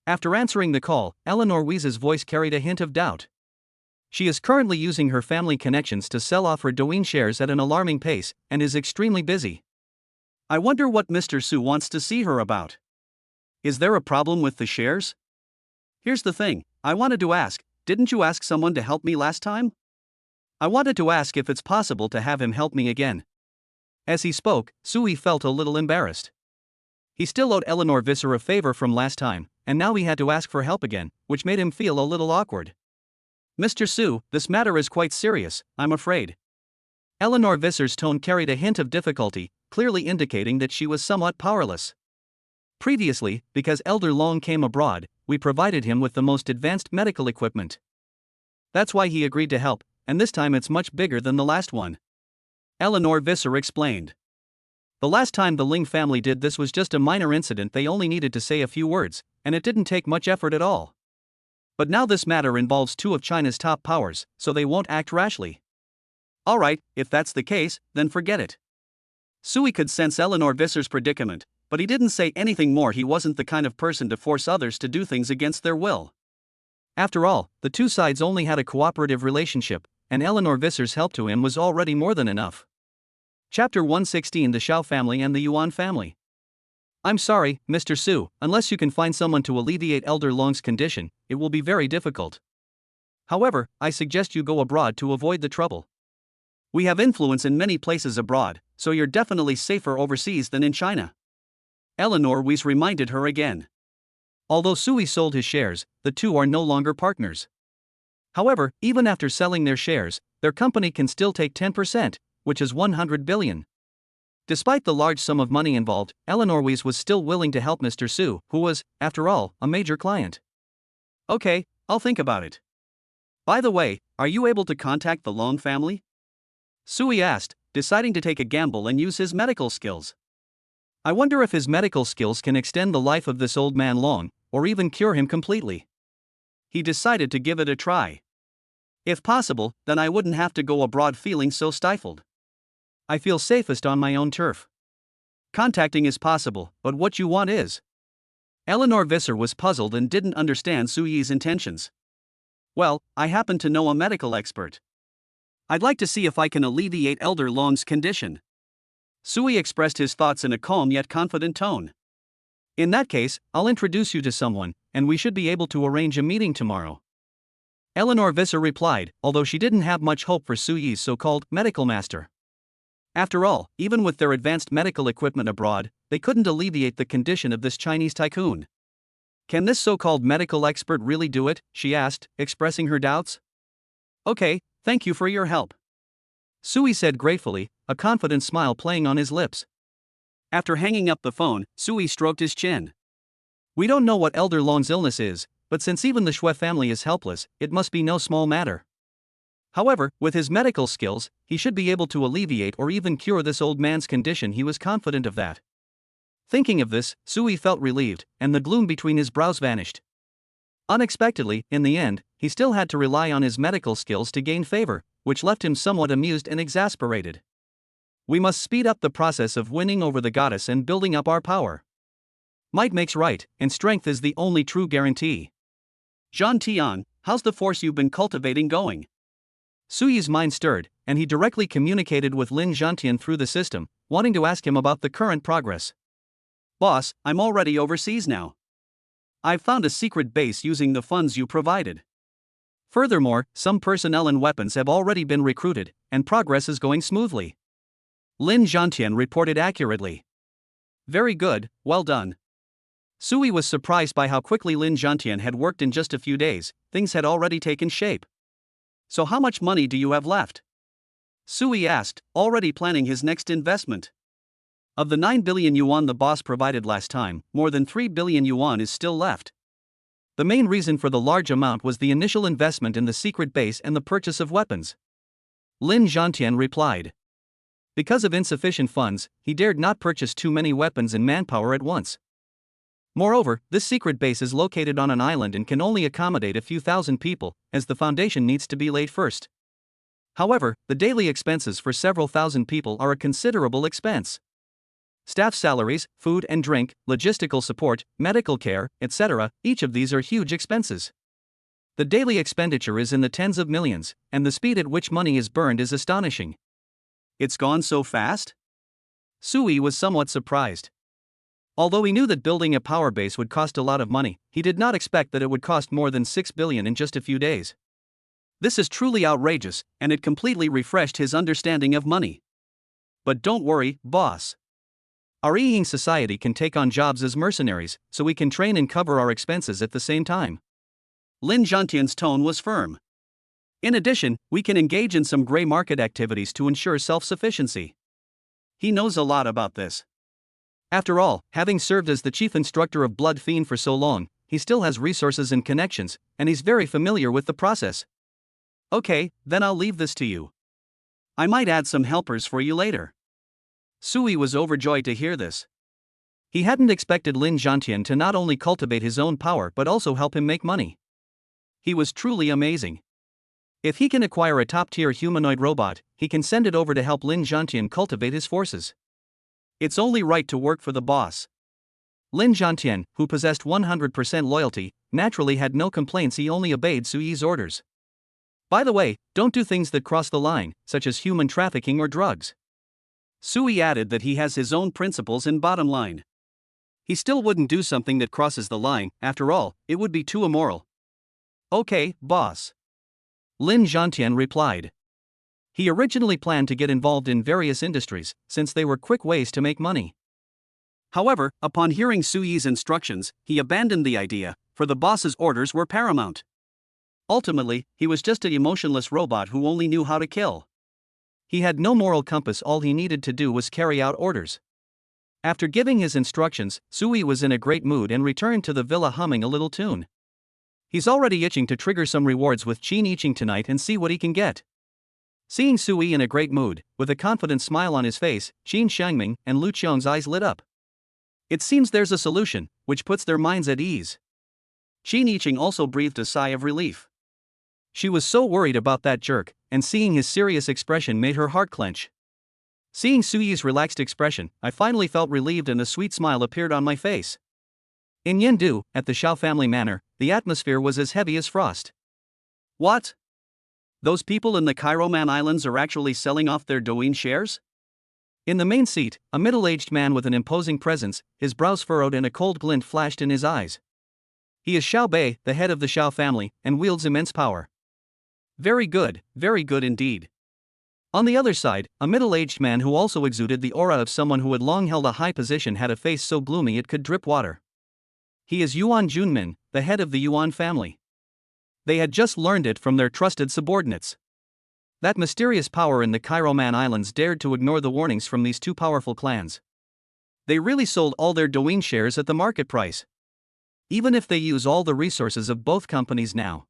After answering the call, Eleanor Wies's voice carried a hint of doubt. She is currently using her family connections to sell off her Douyin shares at an alarming pace, and is extremely busy. "I wonder what Mr. Su wants to see her about. Is there a problem with the shares? Here's the thing, I wanted to ask, didn't you ask someone to help me last time? I wanted to ask if it's possible to have him help me again." As he spoke, Sui felt a little embarrassed. He still owed Eleanor Visser a favor from last time, and now he had to ask for help again, which made him feel a little awkward. "Mr. Su, this matter is quite serious, I'm afraid." Eleanor Visser's tone carried a hint of difficulty, clearly indicating that she was somewhat powerless. "Previously, because Elder Long came abroad, we provided him with the most advanced medical equipment. That's why he agreed to help, and this time it's much bigger than the last one," Eleanor Visser explained. "The last time the Ling family did this was just a minor incident. They only needed to say a few words, and it didn't take much effort at all. But now this matter involves two of China's top powers, so they won't act rashly." "Alright, if that's the case, then forget it." Sui could sense Eleanor Visser's predicament, but he didn't say anything more. He wasn't the kind of person to force others to do things against their will. After all, the two sides only had a cooperative relationship, and Eleanor Visser's help to him was already more than enough. Chapter 116: The Xiao Family and the Yuan Family. "I'm sorry, Mr. Su, unless you can find someone to alleviate Elder Long's condition, it will be very difficult. However, I suggest you go abroad to avoid the trouble. We have influence in many places abroad, so you're definitely safer overseas than in China," Eleanor Wies reminded her again. Although Sui sold his shares, the two are no longer partners. However, even after selling their shares, their company can still take 10%, which is 100 billion. Despite the large sum of money involved, Eleanor Wies was still willing to help Mr. Su, who was, after all, a major client. "Okay, I'll think about it. By the way, are you able to contact the Long family?" Sui asked, deciding to take a gamble and use his medical skills. "I wonder if his medical skills can extend the life of this old man Long, or even cure him completely." He decided to give it a try. "If possible, then I wouldn't have to go abroad feeling so stifled. I feel safest on my own turf. Contacting is possible, but what you want is..." Eleanor Visser was puzzled and didn't understand Sui's intentions. "Well, I happen to know a medical expert. I'd like to see if I can alleviate Elder Long's condition." Sui expressed his thoughts in a calm yet confident tone. "In that case, I'll introduce you to someone, and we should be able to arrange a meeting tomorrow," Eleanor Visser replied, although she didn't have much hope for Sui's so-called medical master. After all, even with their advanced medical equipment abroad, they couldn't alleviate the condition of this Chinese tycoon. "Can this so-called medical expert really do it?" she asked, expressing her doubts. "Okay, thank you for your help," Sui said gratefully, a confident smile playing on his lips. After hanging up the phone, Sui stroked his chin. "We don't know what Elder Long's illness is, but since even the Xue family is helpless, it must be no small matter. However, with his medical skills, he should be able to alleviate or even cure this old man's condition." He was confident of that. Thinking of this, Sui felt relieved, and the gloom between his brows vanished. Unexpectedly, in the end, he still had to rely on his medical skills to gain favor, which left him somewhat amused and exasperated. "We must speed up the process of winning over the goddess and building up our power. Might makes right, and strength is the only true guarantee. Zhan Tian, how's the force you've been cultivating going?" Sui's mind stirred, and he directly communicated with Lin Zhantian through the system, wanting to ask him about the current progress. "Boss, I'm already overseas now. I've found a secret base using the funds you provided. Furthermore, some personnel and weapons have already been recruited, and progress is going smoothly," Lin Zhantian reported accurately. "Very good, well done." Sui was surprised by how quickly Lin Zhantian had worked. In just a few days, things had already taken shape. "So how much money do you have left?" Sui asked, already planning his next investment. Of the 9 billion yuan the boss provided last time, more than 3 billion yuan is still left. The main reason for the large amount was the initial investment in the secret base and the purchase of weapons, Lin Zhantian replied. Because of insufficient funds, he dared not purchase too many weapons and manpower at once. Moreover, this secret base is located on an island and can only accommodate a few thousand people, as the foundation needs to be laid first. However, the daily expenses for several thousand people are a considerable expense. Staff salaries, food and drink, logistical support, medical care, etc., each of these are huge expenses. The daily expenditure is in the tens of millions, and the speed at which money is burned is astonishing. It's gone so fast? Sui was somewhat surprised. Although he knew that building a power base would cost a lot of money, he did not expect that it would cost more than 6 billion in just a few days. This is truly outrageous, and it completely refreshed his understanding of money. But don't worry, boss. Our e-ing society can take on jobs as mercenaries, so we can train and cover our expenses at the same time. Lin Zhantian's tone was firm. In addition, we can engage in some gray market activities to ensure self-sufficiency. He knows a lot about this. After all, having served as the chief instructor of Blood Fiend for so long, he still has resources and connections, and he's very familiar with the process. Okay, then I'll leave this to you. I might add some helpers for you later. Sui was overjoyed to hear this. He hadn't expected Lin Zhantian to not only cultivate his own power but also help him make money. He was truly amazing. If he can acquire a top-tier humanoid robot, he can send it over to help Lin Zhantian cultivate his forces. It's only right to work for the boss. Lin Zhantian, who possessed 100% loyalty, naturally had no complaints. He only obeyed Sui's orders. By the way, don't do things that cross the line, such as human trafficking or drugs. Sui added that he has his own principles and bottom line. He still wouldn't do something that crosses the line. After all, it would be too immoral. Okay, boss. Lin Zhantian replied. He originally planned to get involved in various industries, since they were quick ways to make money. However, upon hearing Sui's instructions, he abandoned the idea, for the boss's orders were paramount. Ultimately, he was just an emotionless robot who only knew how to kill. He had no moral compass. All he needed to do was carry out orders. After giving his instructions, Sui was in a great mood and returned to the villa humming a little tune. He's already itching to trigger some rewards with Qin Yiqing tonight and see what he can get. Seeing Sui in a great mood, with a confident smile on his face, Qin Shangming and Lu Qiong's eyes lit up. It seems there's a solution, which puts their minds at ease. Qin Yiqing also breathed a sigh of relief. She was so worried about that jerk, and seeing his serious expression made her heart clench. Seeing Sui's relaxed expression, I finally felt relieved and a sweet smile appeared on my face. In Yendu, at the Xiao family manor, the atmosphere was as heavy as frost. What? Those people in the Kairoman Islands are actually selling off their Douyin shares? In the main seat, a middle-aged man with an imposing presence, his brows furrowed and a cold glint flashed in his eyes. He is Xiao Bei, the head of the Xiao family, and wields immense power. Very good indeed. On the other side, a middle-aged man who also exuded the aura of someone who had long held a high position had a face so gloomy it could drip water. He is Yuan Junmin, the head of the Yuan family. They had just learned it from their trusted subordinates. That mysterious power in the Kairoman Islands dared to ignore the warnings from these two powerful clans. They really sold all their Douyin shares at the market price. Even if they use all the resources of both companies now,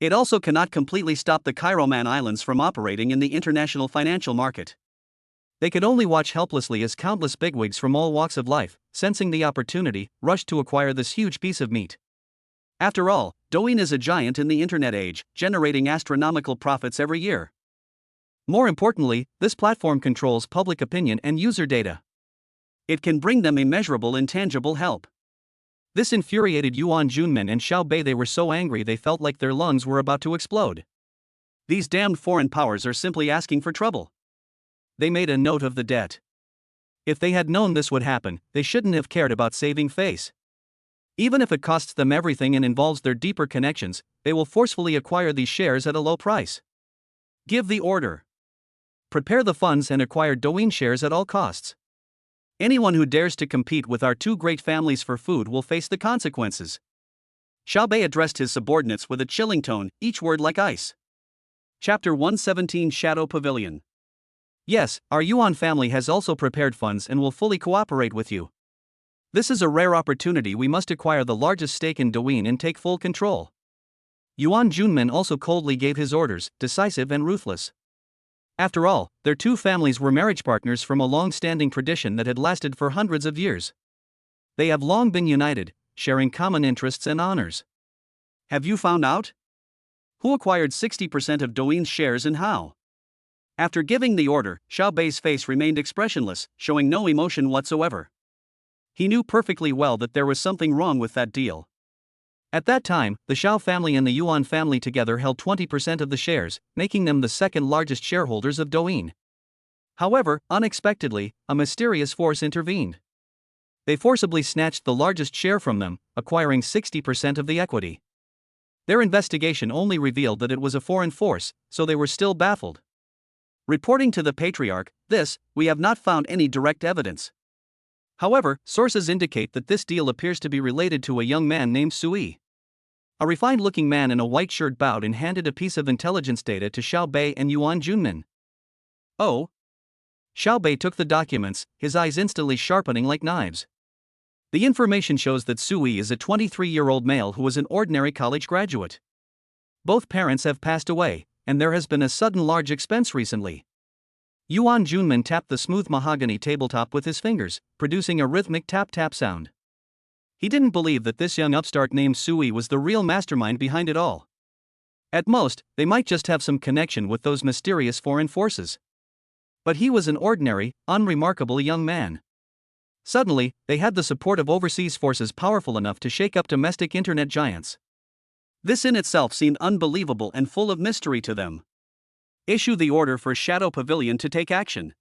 it also cannot completely stop the Kairoman Islands from operating in the international financial market. They could only watch helplessly as countless bigwigs from all walks of life, sensing the opportunity, rushed to acquire this huge piece of meat. After all, Douyin is a giant in the internet age, generating astronomical profits every year. More importantly, this platform controls public opinion and user data. It can bring them immeasurable intangible help. This infuriated Yuan Junmin and Xiao Bei. They were so angry they felt like their lungs were about to explode. These damned foreign powers are simply asking for trouble. They made a note of the debt. If they had known this would happen, they shouldn't have cared about saving face. Even if it costs them everything and involves their deeper connections, they will forcefully acquire these shares at a low price. Give the order. Prepare the funds and acquire Douyin shares at all costs. Anyone who dares to compete with our two great families for food will face the consequences. Xiao Bei addressed his subordinates with a chilling tone, each word like ice. Chapter 117 Shadow Pavilion. Yes, our Yuan family has also prepared funds and will fully cooperate with you. This is a rare opportunity. We must acquire the largest stake in Douyin and take full control. Yuan Junmin also coldly gave his orders, decisive and ruthless. After all, their two families were marriage partners from a long-standing tradition that had lasted for hundreds of years. They have long been united, sharing common interests and honors. Have you found out? Who acquired 60% of Douyin's shares and how? After giving the order, Xiao Bei's face remained expressionless, showing no emotion whatsoever. He knew perfectly well that there was something wrong with that deal. At that time, the Xiao family and the Yuan family together held 20% of the shares, making them the second largest shareholders of Douyin. However, unexpectedly, a mysterious force intervened. They forcibly snatched the largest share from them, acquiring 60% of the equity. Their investigation only revealed that it was a foreign force, so they were still baffled. Reporting to the patriarch, we have not found any direct evidence. However, sources indicate that this deal appears to be related to a young man named Sui. A refined-looking man in a white shirt bowed and handed a piece of intelligence data to Xiao Bei and Yuan Junmin. Oh? Xiao Bei took the documents, his eyes instantly sharpening like knives. The information shows that Sui is a 23-year-old male who was an ordinary college graduate. Both parents have passed away, and there has been a sudden large expense recently. Yuan Junmin tapped the smooth mahogany tabletop with his fingers, producing a rhythmic tap-tap sound. He didn't believe that this young upstart named Sui was the real mastermind behind it all. At most, they might just have some connection with those mysterious foreign forces. But he was an ordinary, unremarkable young man. Suddenly, they had the support of overseas forces powerful enough to shake up domestic internet giants. This in itself seemed unbelievable and full of mystery to them. Issue the order for Shadow Pavilion to take action.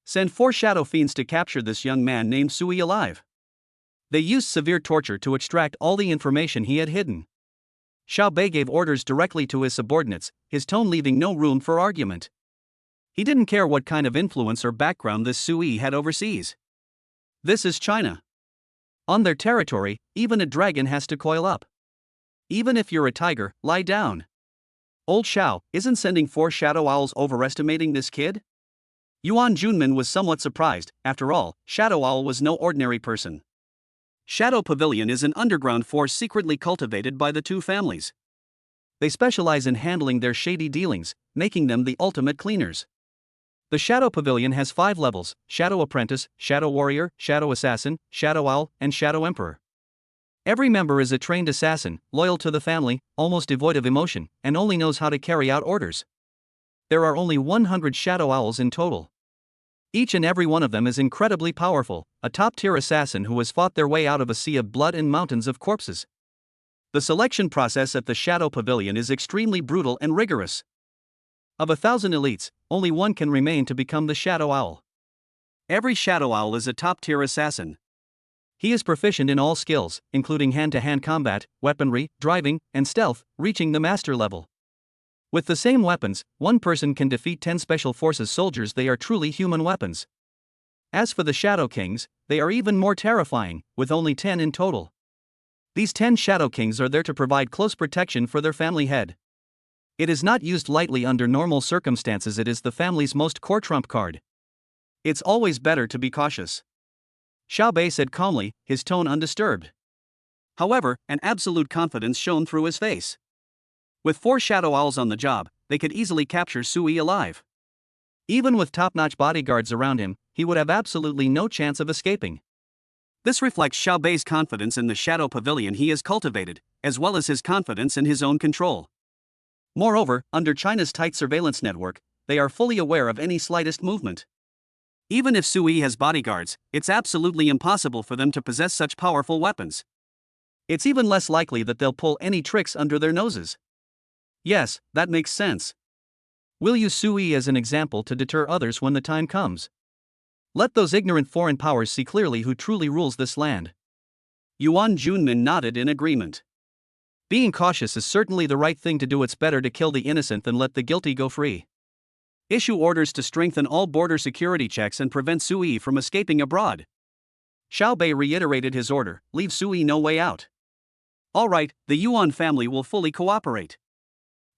Send 4 shadow fiends to capture this young man named Sui alive. They used severe torture to extract all the information he had hidden. Xiao Bei gave orders directly to his subordinates, his tone leaving no room for argument. He didn't care what kind of influence or background this Sui had overseas. This is China. On their territory, even a dragon has to coil up. Even if you're a tiger, lie down. Old Xiao, isn't sending 4 shadow owls overestimating this kid? Yuan Junmin was somewhat surprised. After all, Shadow Owl was no ordinary person. Shadow Pavilion is an underground force secretly cultivated by the two families. They specialize in handling their shady dealings, making them the ultimate cleaners. The Shadow Pavilion has 5 levels: Shadow Apprentice, Shadow Warrior, Shadow Assassin, Shadow Owl, and Shadow Emperor. Every member is a trained assassin, loyal to the family, almost devoid of emotion, and only knows how to carry out orders. There are only 100 Shadow Owls in total. Each and every one of them is incredibly powerful, a top-tier assassin who has fought their way out of a sea of blood and mountains of corpses. The selection process at the Shadow Pavilion is extremely brutal and rigorous. Of 1,000 elites, only one can remain to become the Shadow Owl. Every Shadow Owl is a top-tier assassin. He is proficient in all skills, including hand-to-hand combat, weaponry, driving, and stealth, reaching the master level. With the same weapons, one person can defeat 10 Special Forces soldiers. They are truly human weapons. As for the Shadow Kings, they are even more terrifying, with only 10 in total. These 10 Shadow Kings are there to provide close protection for their family head. It is not used lightly under normal circumstances. It is the family's most core trump card. It's always better to be cautious. Xiao Bei said calmly, his tone undisturbed. However, an absolute confidence shone through his face. With 4 Shadow Owls on the job, they could easily capture Sui alive. Even with top-notch bodyguards around him, he would have absolutely no chance of escaping. This reflects Xiao Bei's confidence in the Shadow Pavilion he has cultivated, as well as his confidence in his own control. Moreover, under China's tight surveillance network, they are fully aware of any slightest movement. Even if Sui has bodyguards, it's absolutely impossible for them to possess such powerful weapons. It's even less likely that they'll pull any tricks under their noses. Yes, that makes sense. We'll use Sui as an example to deter others when the time comes. Let those ignorant foreign powers see clearly who truly rules this land. Yuan Junmin nodded in agreement. Being cautious is certainly the right thing to do. It's better to kill the innocent than let the guilty go free. Issue orders to strengthen all border security checks and prevent Sui from escaping abroad. Xiao Bei reiterated his order, leave Sui no way out. All right, the Yuan family will fully cooperate.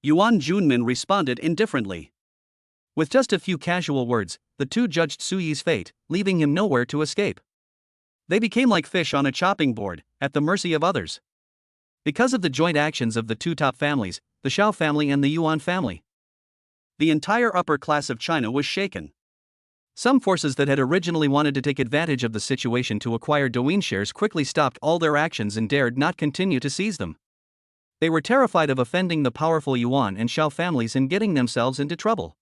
Yuan Junmin responded indifferently. With just a few casual words, the two judged Sui's fate, leaving him nowhere to escape. They became like fish on a chopping board, at the mercy of others. Because of the joint actions of the two top families, the Xiao family and the Yuan family, the entire upper class of China was shaken. Some forces that had originally wanted to take advantage of the situation to acquire Douyin shares quickly stopped all their actions and dared not continue to seize them. They were terrified of offending the powerful Yuan and Xiao families and getting themselves into trouble.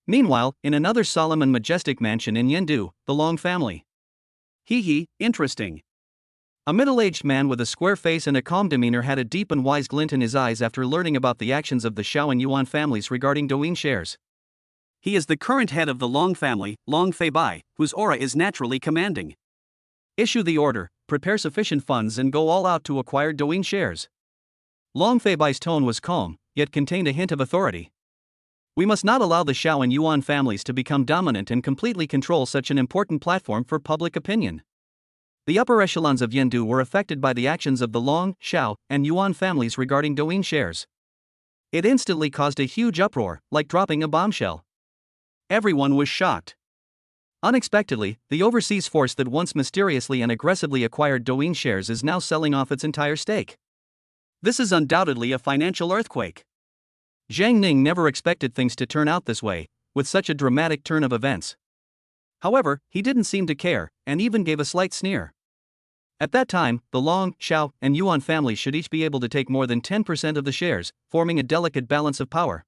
Meanwhile, in another solemn and majestic mansion in Yendu, the Long family. Interesting. A middle-aged man with a square face and a calm demeanor had a deep and wise glint in his eyes after learning about the actions of the Xiao and Yuan families regarding Douyin shares. He is the current head of the Long family, Long Feibai, whose aura is naturally commanding. Issue the order, prepare sufficient funds and go all out to acquire Douyin shares. Long Feibai's tone was calm, yet contained a hint of authority. We must not allow the Xiao and Yuan families to become dominant and completely control such an important platform for public opinion. The upper echelons of Yendu were affected by the actions of the Long, Xiao, and Yuan families regarding Douyin shares. It instantly caused a huge uproar, like dropping a bombshell. Everyone was shocked. Unexpectedly, the overseas force that once mysteriously and aggressively acquired Douyin shares is now selling off its entire stake. This is undoubtedly a financial earthquake. Zhang Ning never expected things to turn out this way, with such a dramatic turn of events. However, he didn't seem to care, and even gave a slight sneer. At that time, the Long, Xiao, and Yuan families should each be able to take more than 10% of the shares, forming a delicate balance of power.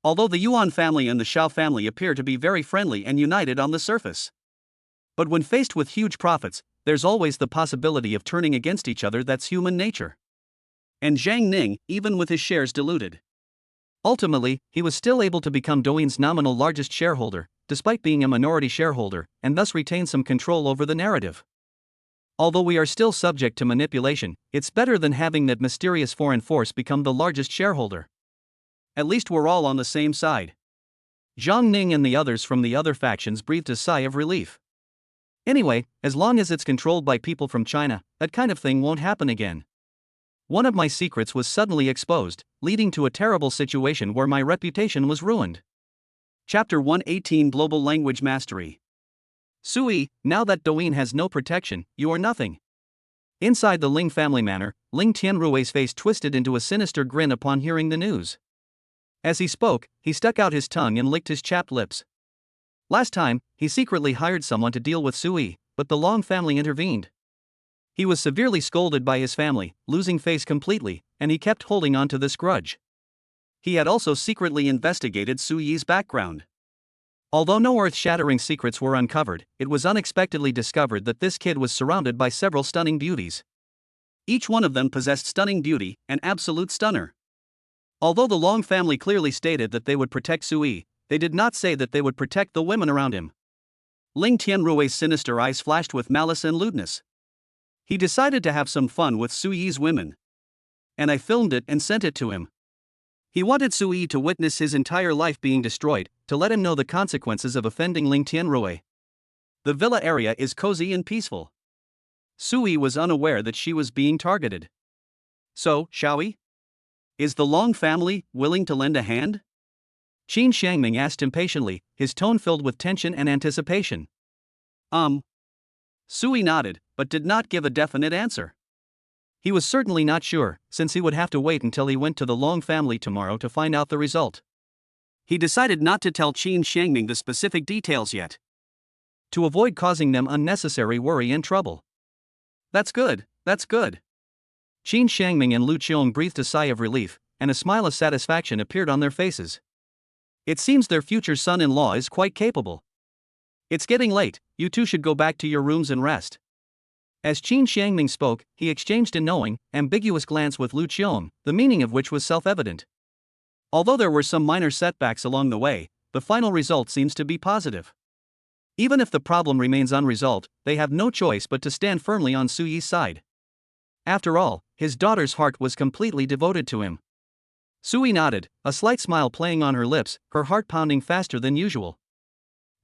Although the Yuan family and the Xiao family appear to be very friendly and united on the surface. But when faced with huge profits, there's always the possibility of turning against each other. That's human nature. And Zhang Ning, even with his shares diluted. Ultimately, he was still able to become Douyin's nominal largest shareholder, despite being a minority shareholder, and thus retain some control over the narrative. Although we are still subject to manipulation, it's better than having that mysterious foreign force become the largest shareholder. At least we're all on the same side. Zhang Ning and the others from the other factions breathed a sigh of relief. Anyway, as long as it's controlled by people from China, that kind of thing won't happen again. One of my secrets was suddenly exposed, leading to a terrible situation where my reputation was ruined. Chapter 118 Global Language Mastery. Sui, now that Douyin has no protection, you are nothing. Inside the Ling family manor, Ling Tianrui's face twisted into a sinister grin upon hearing the news. As he spoke, he stuck out his tongue and licked his chapped lips. Last time, he secretly hired someone to deal with Sui, but the Long family intervened. He was severely scolded by his family, losing face completely, and he kept holding on to this grudge. He had also secretly investigated Suyi's background. Although no earth-shattering secrets were uncovered, it was unexpectedly discovered that this kid was surrounded by several stunning beauties. Each one of them possessed stunning beauty, an absolute stunner. Although the Long family clearly stated that they would protect Sui, they did not say that they would protect the women around him. Ling Tianrui's sinister eyes flashed with malice and lewdness. He decided to have some fun with Suyi's women. And I filmed it and sent it to him. He wanted Sui to witness his entire life being destroyed, to let him know the consequences of offending Ling Tianrui. The villa area is cozy and peaceful. Sui was unaware that she was being targeted. So, shall we? Is the Long family willing to lend a hand? Qin Xiangming asked impatiently, his tone filled with tension and anticipation. Sui nodded, but did not give a definite answer. He was certainly not sure, since he would have to wait until he went to the Long family tomorrow to find out the result. He decided not to tell Qin Xiangming the specific details yet, to avoid causing them unnecessary worry and trouble. That's good, that's good. Qin Xiangming and Lu Qiong breathed a sigh of relief, and a smile of satisfaction appeared on their faces. It seems their future son-in-law is quite capable. It's getting late, you two should go back to your rooms and rest. As Qin Xiangming spoke, he exchanged a knowing, ambiguous glance with Lu Qiong, the meaning of which was self-evident. Although there were some minor setbacks along the way, the final result seems to be positive. Even if the problem remains unresolved, they have no choice but to stand firmly on Suyi's side. After all, his daughter's heart was completely devoted to him. Sui nodded, a slight smile playing on her lips, her heart pounding faster than usual.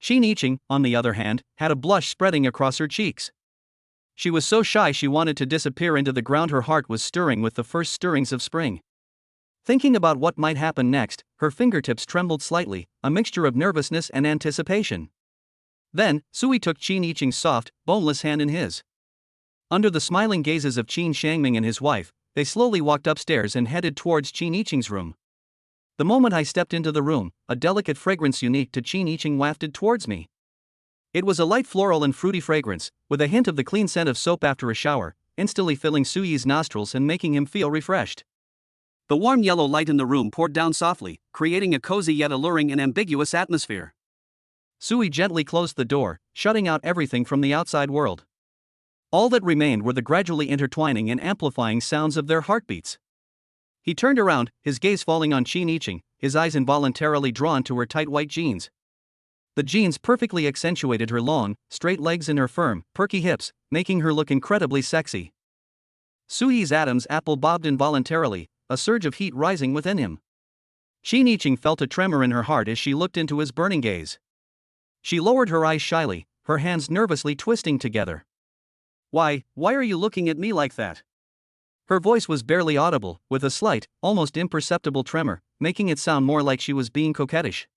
Qin Yiqing, on the other hand, had a blush spreading across her cheeks. She was so shy she wanted to disappear into the ground. Her heart was stirring with the first stirrings of spring. Thinking about what might happen next, her fingertips trembled slightly, a mixture of nervousness and anticipation. Then, Sui took Qin Yiqing's soft, boneless hand in his. Under the smiling gazes of Qin Xiangming and his wife, they slowly walked upstairs and headed towards Qin Yiqing's room. The moment I stepped into the room, a delicate fragrance unique to Qin Yiqing wafted towards me. It was a light floral and fruity fragrance, with a hint of the clean scent of soap after a shower, instantly filling Suyi's nostrils and making him feel refreshed. The warm yellow light in the room poured down softly, creating a cozy yet alluring and ambiguous atmosphere. Suyi gently closed the door, shutting out everything from the outside world. All that remained were the gradually intertwining and amplifying sounds of their heartbeats. He turned around, his gaze falling on Qin Yiqing, his eyes involuntarily drawn to her tight white jeans. The jeans perfectly accentuated her long, straight legs and her firm, perky hips, making her look incredibly sexy. Suyi's Adam's apple bobbed involuntarily, a surge of heat rising within him. Qin Yiqing felt a tremor in her heart as she looked into his burning gaze. She lowered her eyes shyly, her hands nervously twisting together. Why are you looking at me like that?" Her voice was barely audible, with a slight, almost imperceptible tremor, making it sound more like she was being coquettish.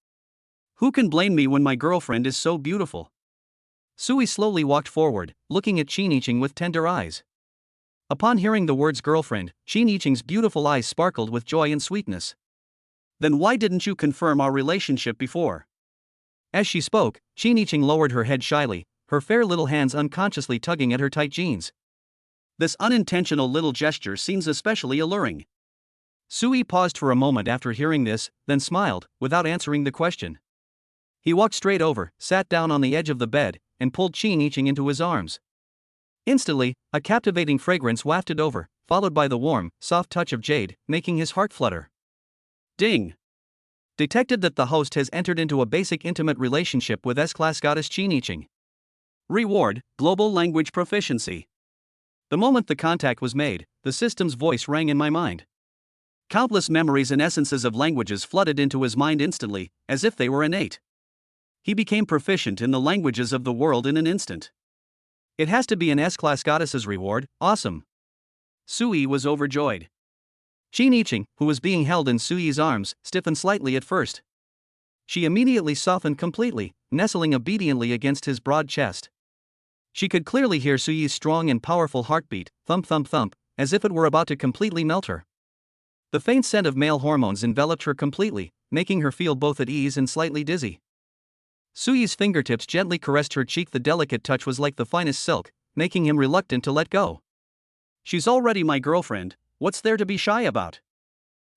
"Who can blame me when my girlfriend is so beautiful?" Suyi slowly walked forward, looking at Qin Yiqing with tender eyes. Upon hearing the words girlfriend, Qin Yiqing's beautiful eyes sparkled with joy and sweetness. "Then why didn't you confirm our relationship before?" As she spoke, Qin Yiqing lowered her head shyly, her fair little hands unconsciously tugging at her tight jeans. This unintentional little gesture seems especially alluring. Suyi paused for a moment after hearing this, then smiled, without answering the question. He walked straight over, sat down on the edge of the bed, and pulled Qin Yiqing into his arms. Instantly, a captivating fragrance wafted over, followed by the warm, soft touch of jade, making his heart flutter. Ding! Detected that the host has entered into a basic intimate relationship with S-Class goddess Qin Yiqing. Reward, Global Language Proficiency. The moment the contact was made, the system's voice rang in my mind. Countless memories and essences of languages flooded into his mind instantly, as if they were innate. He became proficient in the languages of the world in an instant. It has to be an S-Class goddess's reward, awesome. Suyi was overjoyed. Qin Yiqing, who was being held in Suyi's arms, stiffened slightly at first. She immediately softened completely, nestling obediently against his broad chest. She could clearly hear Suyi's strong and powerful heartbeat, thump thump thump, as if it were about to completely melt her. The faint scent of male hormones enveloped her completely, making her feel both at ease and slightly dizzy. Suyi's fingertips gently caressed her cheek. The delicate touch was like the finest silk, making him reluctant to let go. "She's already my girlfriend, what's there to be shy about?"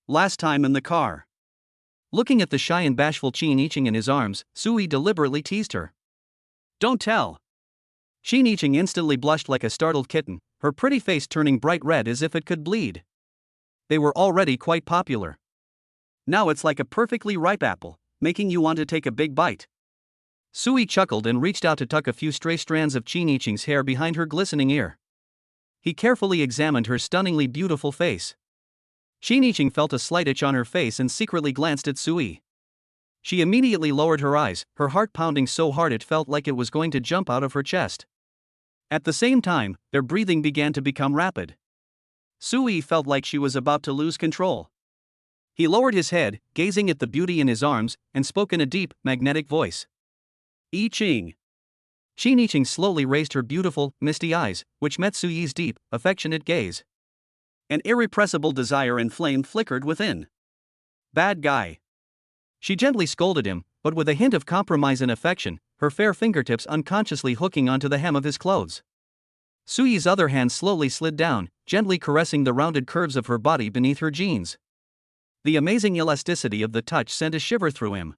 Last time in the car. Looking at the shy and bashful Qin Yiqing in his arms, Suyi deliberately teased her. "Don't tell." Qin Yiqing instantly blushed like a startled kitten, her pretty face turning bright red as if it could bleed. They were already quite popular. Now it's like a perfectly ripe apple, making you want to take a big bite. Suyi chuckled and reached out to tuck a few stray strands of Qin Yiqing's hair behind her glistening ear. He carefully examined her stunningly beautiful face. Qin Yiqing felt a slight itch on her face and secretly glanced at Suyi. She immediately lowered her eyes, her heart pounding so hard it felt like it was going to jump out of her chest. At the same time, their breathing began to become rapid. Suyi felt like she was about to lose control. He lowered his head, gazing at the beauty in his arms, and spoke in a deep, magnetic voice. "Yiqing." Qin Yiqing slowly raised her beautiful, misty eyes, which met Suyi's deep, affectionate gaze. An irrepressible desire and flame flickered within. "Bad guy." She gently scolded him, but with a hint of compromise and affection, her fair fingertips unconsciously hooking onto the hem of his clothes. Suyi's other hand slowly slid down, gently caressing the rounded curves of her body beneath her jeans. The amazing elasticity of the touch sent a shiver through him.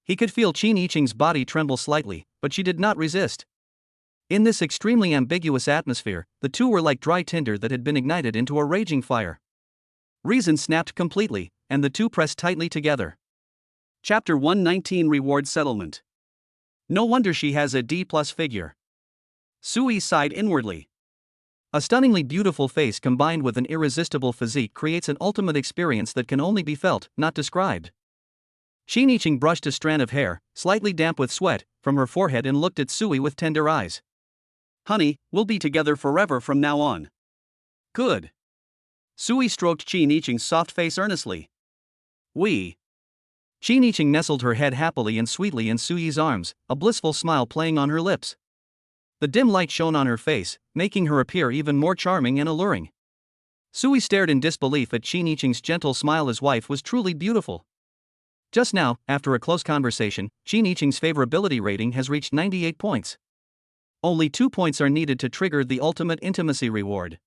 He could feel Qin Yiqing's body tremble slightly, but she did not resist. In this extremely ambiguous atmosphere, the two were like dry tinder that had been ignited into a raging fire. Reason snapped completely, and the two pressed tightly together. Chapter 119 Reward Settlement. No wonder she has a D+ figure. Suyi sighed inwardly. A stunningly beautiful face combined with an irresistible physique creates an ultimate experience that can only be felt, not described. Qin Yiqing brushed a strand of hair, slightly damp with sweat, from her forehead and looked at Suyi with tender eyes. "Honey, we'll be together forever from now on." "Good." Suyi stroked Qin Yiqing's soft face earnestly. "We." Qin Yiqing nestled her head happily and sweetly in Suyi's arms, a blissful smile playing on her lips. The dim light shone on her face, making her appear even more charming and alluring. Suyi stared in disbelief at Qin Yiqing's gentle smile. His wife was truly beautiful. Just now, after a close conversation, Qin Yiqing's favorability rating has reached 98 points. Only 2 points are needed to trigger the ultimate intimacy reward.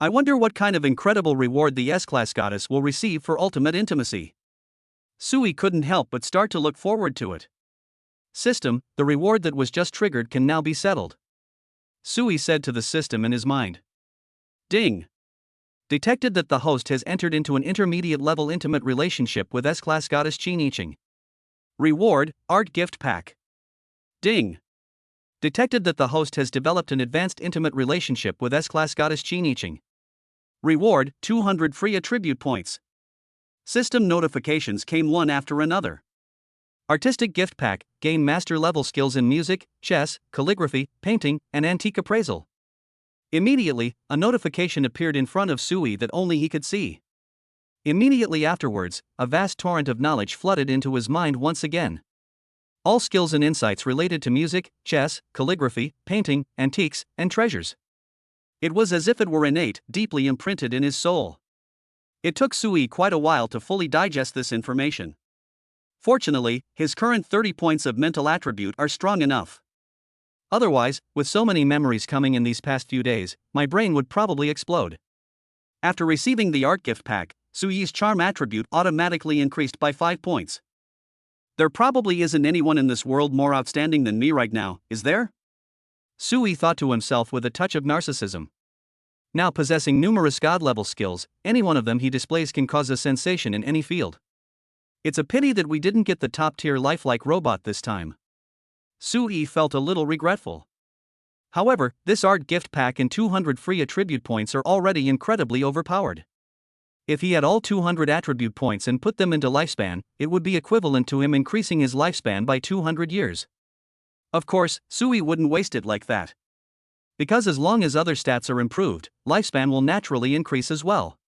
I wonder what kind of incredible reward the S-Class goddess will receive for ultimate intimacy. Sui couldn't help but start to look forward to it. System, the reward that was just triggered can now be settled. Sui said to the system in his mind. Ding! Detected that the host has entered into an intermediate-level intimate relationship with S-Class goddess Qin Yiqing. Reward, Art Gift Pack. Ding! Detected that the host has developed an advanced intimate relationship with S-Class goddess Qin Yiqing. Reward, 200 free attribute points. System notifications came one after another. Artistic Gift Pack, gain master-level skills in music, chess, calligraphy, painting, and antique appraisal. Immediately, a notification appeared in front of Sui that only he could see. Immediately afterwards, a vast torrent of knowledge flooded into his mind once again. All skills and insights related to music, chess, calligraphy, painting, antiques, and treasures. It was as if it were innate, deeply imprinted in his soul. It took Sui quite a while to fully digest this information. Fortunately, his current 30 points of mental attribute are strong enough. Otherwise, with so many memories coming in these past few days, my brain would probably explode. After receiving the art gift pack, Sui's charm attribute automatically increased by 5 points. There probably isn't anyone in this world more outstanding than me right now, is there? Sui thought to himself with a touch of narcissism. Now possessing numerous god-level skills, any one of them he displays can cause a sensation in any field. It's a pity that we didn't get the top-tier lifelike robot this time. Sui felt a little regretful. However, this art gift pack and 200 free attribute points are already incredibly overpowered. If he had all 200 attribute points and put them into lifespan, it would be equivalent to him increasing his lifespan by 200 years. Of course, Sui wouldn't waste it like that. Because as long as other stats are improved, lifespan will naturally increase as well.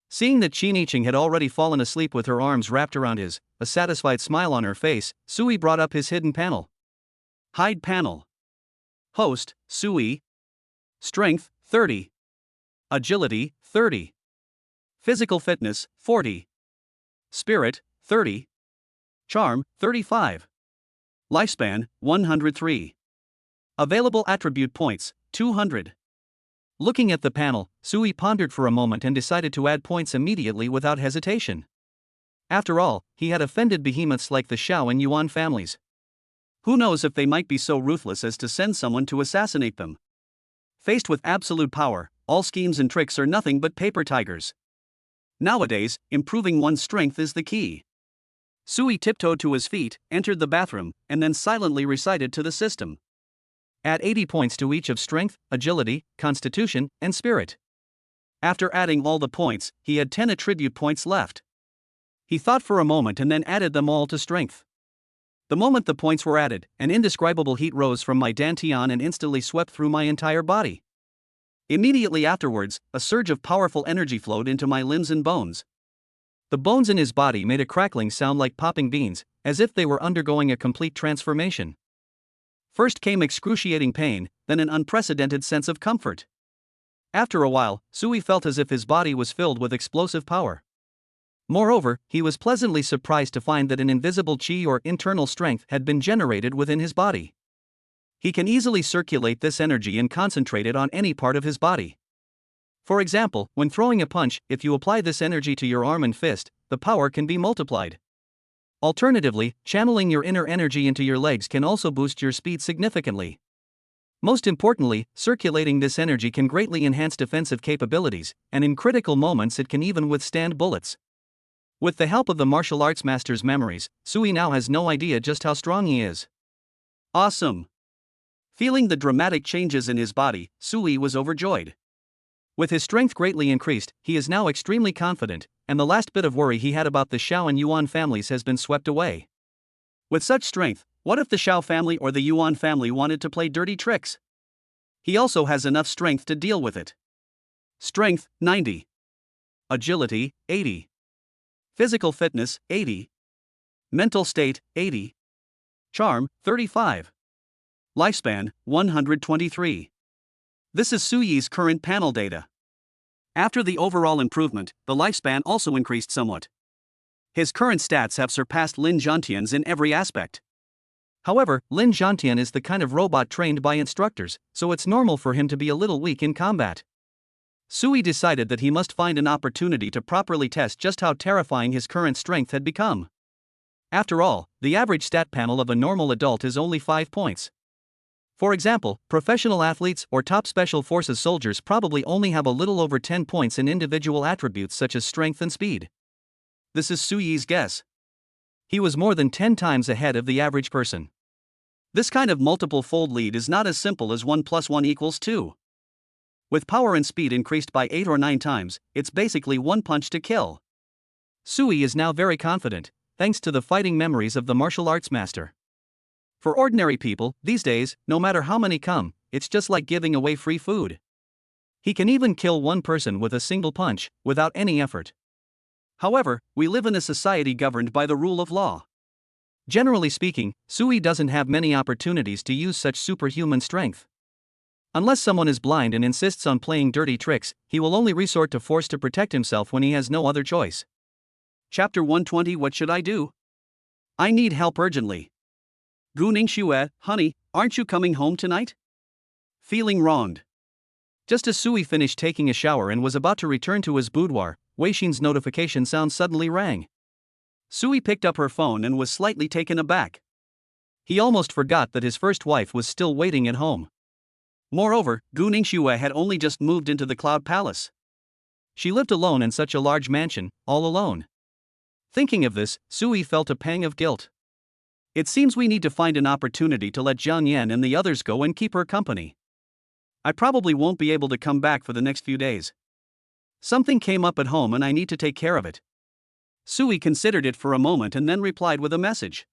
Seeing that Qin Yiqing had already fallen asleep with her arms wrapped around his, a satisfied smile on her face, Sui brought up his hidden panel. Hide panel. Host, Sui. Strength, 30. Agility, 30. Physical fitness, 40. Spirit, 30. Charm, 35. Lifespan, 103. Available attribute points, 200. Looking at the panel, Sui pondered for a moment and decided to add points immediately without hesitation. After all, he had offended behemoths like the Shao and Yuan families. Who knows if they might be so ruthless as to send someone to assassinate them? Faced with absolute power, all schemes and tricks are nothing but paper tigers. Nowadays, improving one's strength is the key. Sui tiptoed to his feet, entered the bathroom, and then silently recited to the system. Add 80 points to each of strength, agility, constitution, and spirit. After adding all the points, he had 10 attribute points left. He thought for a moment and then added them all to strength. The moment the points were added, an indescribable heat rose from my dantian and instantly swept through my entire body. Immediately afterwards, a surge of powerful energy flowed into my limbs and bones. The bones in his body made a crackling sound like popping beans, as if they were undergoing a complete transformation. First came excruciating pain, then an unprecedented sense of comfort. After a while, Sui felt as if his body was filled with explosive power. Moreover, he was pleasantly surprised to find that an invisible qi or internal strength had been generated within his body. He can easily circulate this energy and concentrate it on any part of his body. For example, when throwing a punch, if you apply this energy to your arm and fist, the power can be multiplied. Alternatively, channeling your inner energy into your legs can also boost your speed significantly. Most importantly, circulating this energy can greatly enhance defensive capabilities, and in critical moments it can even withstand bullets. With the help of the martial arts master's memories, Sui now has no idea just how strong he is. Awesome! Feeling the dramatic changes in his body, Sui was overjoyed. With his strength greatly increased, he is now extremely confident, and the last bit of worry he had about the Shao and Yuan families has been swept away. With such strength, what if the Shao family or the Yuan family wanted to play dirty tricks? He also has enough strength to deal with it. Strength, 90. Agility, 80. Physical fitness, 80. Mental state, 80. Charm, 35. Lifespan, 123. This is Sui's current panel data. After the overall improvement, the lifespan also increased somewhat. His current stats have surpassed Lin Zhantian's in every aspect. However, Lin Zhantian is the kind of robot trained by instructors, so it's normal for him to be a little weak in combat. Sui decided that he must find an opportunity to properly test just how terrifying his current strength had become. After all, the average stat panel of a normal adult is only 5 points. For example, professional athletes or top special forces soldiers probably only have a little over 10 points in individual attributes such as strength and speed. This is Sui's guess. He was more than 10 times ahead of the average person. This kind of multiple-fold lead is not as simple as 1 + 1 = 2. With power and speed increased by 8 or 9 times, it's basically one punch to kill. Sui is now very confident, thanks to the fighting memories of the martial arts master. For ordinary people, these days, no matter how many come, it's just like giving away free food. He can even kill one person with a single punch, without any effort. However, we live in a society governed by the rule of law. Generally speaking, Sui doesn't have many opportunities to use such superhuman strength. Unless someone is blind and insists on playing dirty tricks, he will only resort to force to protect himself when he has no other choice. Chapter 120. What should I do? I need help urgently. Gu Ningxue, honey, aren't you coming home tonight? Feeling wronged. Just as Sui finished taking a shower and was about to return to his boudoir, Weixin's notification sound suddenly rang. Sui picked up her phone and was slightly taken aback. He almost forgot that his first wife was still waiting at home. Moreover, Gu Ningxue had only just moved into the Cloud Palace. She lived alone in such a large mansion, all alone. Thinking of this, Sui felt a pang of guilt. It seems we need to find an opportunity to let Jiang Yan and the others go and keep her company. I probably won't be able to come back for the next few days. Something came up at home and I need to take care of it. Sui considered it for a moment and then replied with a message.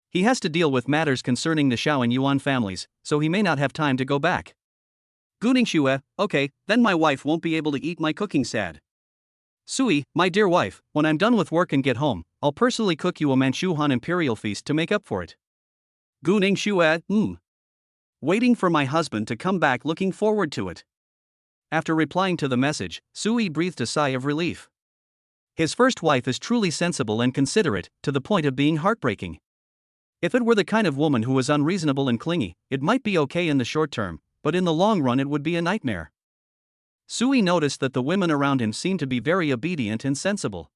He has to deal with matters concerning the Shao and Yuan families, so he may not have time to go back. Gu Ningxue, okay, then my wife won't be able to eat my cooking sad. Sui, my dear wife, when I'm done with work and get home, I'll personally cook you a Manchu Han imperial feast to make up for it. Gu Ningxue, Waiting for my husband to come back, looking forward to it. After replying to the message, Sui breathed a sigh of relief. His first wife is truly sensible and considerate, to the point of being heartbreaking. If it were the kind of woman who was unreasonable and clingy, it might be okay in the short term, but in the long run it would be a nightmare. Sui noticed that the women around him seemed to be very obedient and sensible.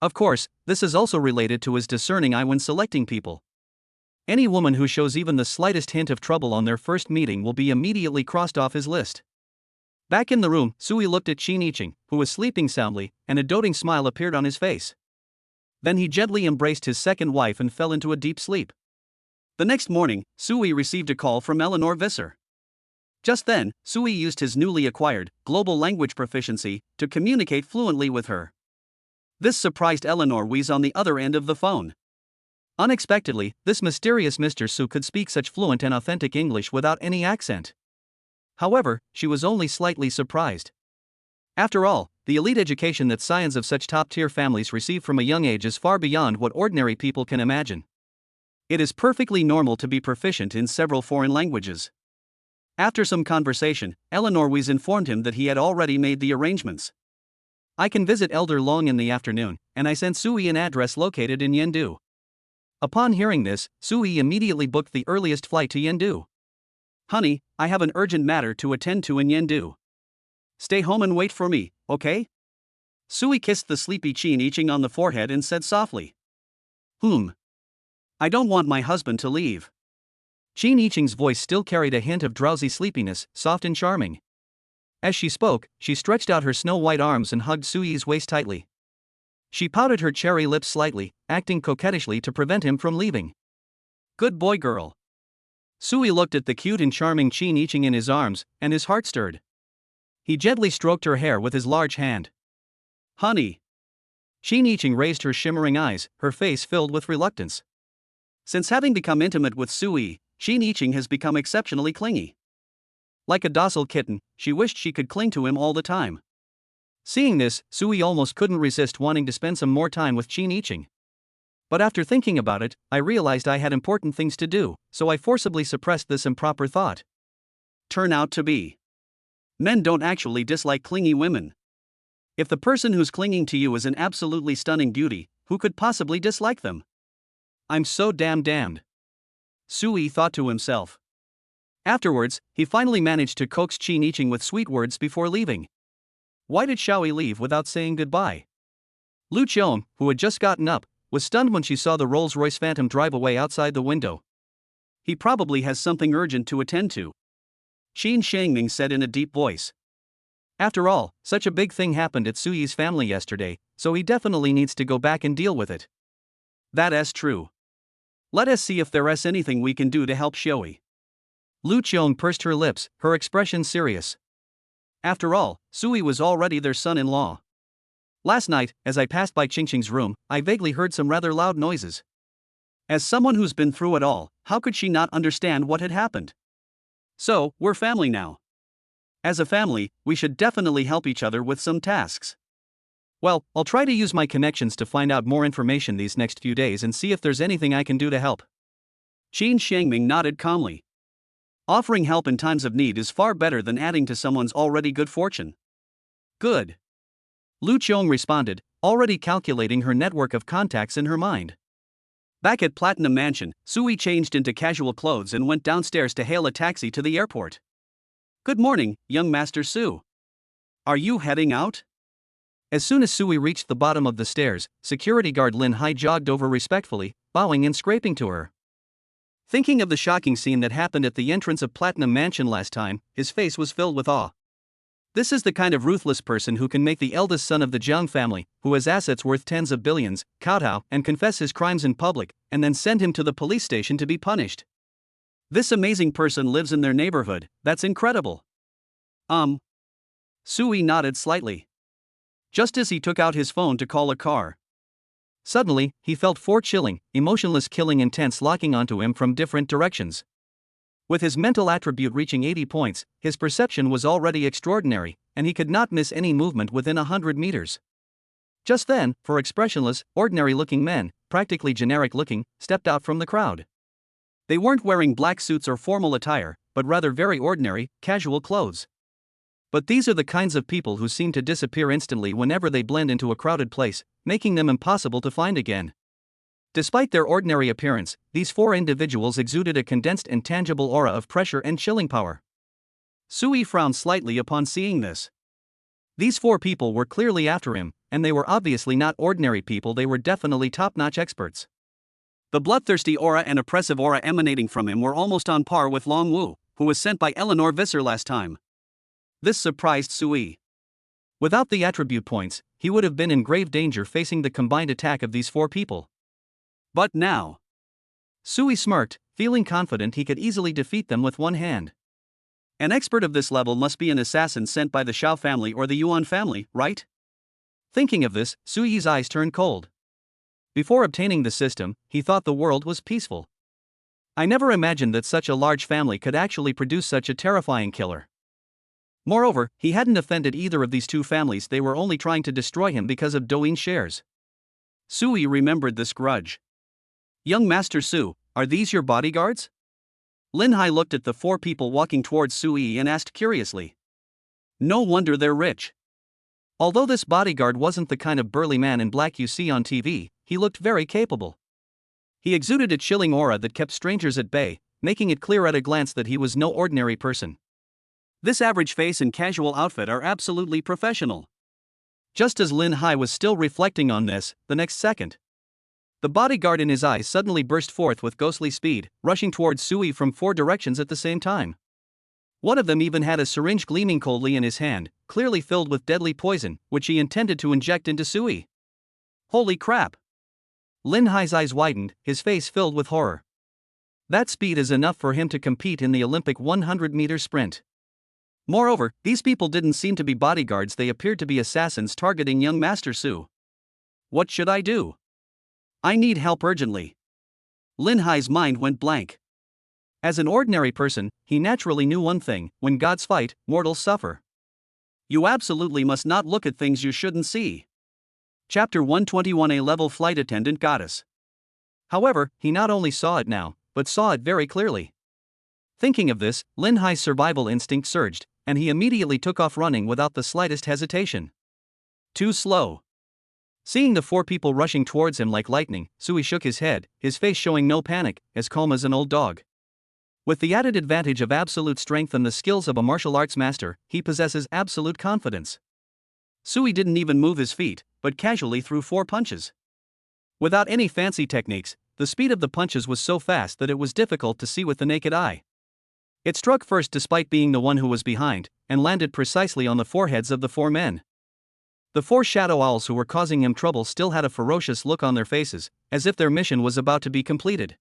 Of course, this is also related to his discerning eye when selecting people. Any woman who shows even the slightest hint of trouble on their first meeting will be immediately crossed off his list. Back in the room, Sui looked at Qin Yiqing, who was sleeping soundly, and a doting smile appeared on his face. Then he gently embraced his second wife and fell into a deep sleep. The next morning, Sui received a call from Eleanor Visser. Just then, Sui used his newly acquired global language proficiency to communicate fluently with her. This surprised Eleanor Weiss on the other end of the phone. Unexpectedly, this mysterious Mr. Su could speak such fluent and authentic English without any accent. However, she was only slightly surprised. After all, the elite education that scions of such top-tier families receive from a young age is far beyond what ordinary people can imagine. It is perfectly normal to be proficient in several foreign languages. After some conversation, Eleanor Weiss informed him that he had already made the arrangements. I can visit Elder Long in the afternoon, and I sent Sui an address located in Yendu. Upon hearing this, Sui immediately booked the earliest flight to Yendu. Honey, I have an urgent matter to attend to in Yendu. Stay home and wait for me, okay? Sui kissed the sleepy Qin Yiqing on the forehead and said softly. I don't want my husband to leave. Qin Yiqing's voice still carried a hint of drowsy sleepiness, soft and charming. As she spoke, she stretched out her snow-white arms and hugged Sui's waist tightly. She pouted her cherry lips slightly, acting coquettishly to prevent him from leaving. Good boy, girl. Sui looked at the cute and charming Qin Yiqing in his arms, and his heart stirred. He gently stroked her hair with his large hand. Honey. Qin Yiqing raised her shimmering eyes, her face filled with reluctance. Since having become intimate with Sui, Qin Yiqing has become exceptionally clingy. Like a docile kitten, she wished she could cling to him all the time. Seeing this, Sui almost couldn't resist wanting to spend some more time with Qin Yiqing. But after thinking about it, I realized I had important things to do, so I forcibly suppressed this improper thought. Turn out to be. Men don't actually dislike clingy women. If the person who's clinging to you is an absolutely stunning beauty, who could possibly dislike them? I'm so damned. Sui thought to himself. Afterwards, he finally managed to coax Qin Yiqing with sweet words before leaving. Why did Xiaoyi leave without saying goodbye? Lu Qiong, who had just gotten up, was stunned when she saw the Rolls-Royce Phantom drive away outside the window. He probably has something urgent to attend to, Qin Shangming said in a deep voice. After all, such a big thing happened at Suyi's family yesterday, so he definitely needs to go back and deal with it. That's true. Let us see if there's anything we can do to help Xiaoyi. Lu Qiong pursed her lips, her expression serious. After all, Sui was already their son-in-law. Last night, as I passed by Qingqing's room, I vaguely heard some rather loud noises. As someone who's been through it all, how could she not understand what had happened? So, we're family now. As a family, we should definitely help each other with some tasks. Well, I'll try to use my connections to find out more information these next few days and see if there's anything I can do to help. Qin Shangming nodded calmly. Offering help in times of need is far better than adding to someone's already good fortune. Good. Lu Qiong responded, already calculating her network of contacts in her mind. Back at Platinum Mansion, Sui changed into casual clothes and went downstairs to hail a taxi to the airport. Good morning, young Master Su. Are you heading out? As soon as Sui reached the bottom of the stairs, security guard Lin Hai jogged over respectfully, bowing and scraping to her. Thinking of the shocking scene that happened at the entrance of Platinum Mansion last time, his face was filled with awe. This is the kind of ruthless person who can make the eldest son of the Jiang family, who has assets worth tens of billions, kowtow and confess his crimes in public, and then send him to the police station to be punished. This amazing person lives in their neighborhood, that's incredible. Sui nodded slightly. Just as he took out his phone to call a car. Suddenly, he felt four chilling, emotionless killing intents locking onto him from different directions. With his mental attribute reaching 80 points, his perception was already extraordinary, and he could not miss any movement within 100 meters. Just then, four expressionless, ordinary-looking men, practically generic-looking, stepped out from the crowd. They weren't wearing black suits or formal attire, but rather very ordinary, casual clothes. But these are the kinds of people who seem to disappear instantly whenever they blend into a crowded place, making them impossible to find again. Despite their ordinary appearance, these four individuals exuded a condensed and tangible aura of pressure and chilling power. Sui frowned slightly upon seeing this. These four people were clearly after him, and they were obviously not ordinary people, they were definitely top-notch experts. The bloodthirsty aura and oppressive aura emanating from him were almost on par with Long Wu, who was sent by Eleanor Visser last time. This surprised Sui. Without the attribute points, he would have been in grave danger facing the combined attack of these four people. But now, Sui smirked, feeling confident he could easily defeat them with one hand. An expert of this level must be an assassin sent by the Shao family or the Yuan family, right? Thinking of this, Sui's eyes turned cold. Before obtaining the system, he thought the world was peaceful. I never imagined that such a large family could actually produce such a terrifying killer. Moreover, he hadn't offended either of these two families, they were only trying to destroy him because of Douyin shares. Sui remembered this grudge. Young Master Su, are these your bodyguards? Lin Hai looked at the four people walking towards Sui and asked curiously. No wonder they're rich. Although this bodyguard wasn't the kind of burly man in black you see on TV, he looked very capable. He exuded a chilling aura that kept strangers at bay, making it clear at a glance that he was no ordinary person. This average face and casual outfit are absolutely professional. Just as Lin Hai was still reflecting on this, the next second, the bodyguard in his eyes suddenly burst forth with ghostly speed, rushing towards Sui from four directions at the same time. One of them even had a syringe gleaming coldly in his hand, clearly filled with deadly poison, which he intended to inject into Sui. Holy crap! Lin Hai's eyes widened, his face filled with horror. That speed is enough for him to compete in the Olympic 100-meter sprint. Moreover, these people didn't seem to be bodyguards, they appeared to be assassins targeting young Master Su. What should I do? I need help urgently. Lin Hai's mind went blank. As an ordinary person, he naturally knew one thing: when gods fight, mortals suffer. You absolutely must not look at things you shouldn't see. Chapter 121: A level flight attendant goddess. However, he not only saw it now, but saw it very clearly. Thinking of this, Lin Hai's survival instinct surged, and he immediately took off running without the slightest hesitation. Too slow. Seeing the four people rushing towards him like lightning, Sui shook his head, his face showing no panic, as calm as an old dog. With the added advantage of absolute strength and the skills of a martial arts master, he possesses absolute confidence. Sui didn't even move his feet, but casually threw 4 punches. Without any fancy techniques, the speed of the punches was so fast that it was difficult to see with the naked eye. It struck first despite being the one who was behind, and landed precisely on the foreheads of the 4 men. The 4 shadow owls who were causing him trouble still had a ferocious look on their faces, as if their mission was about to be completed.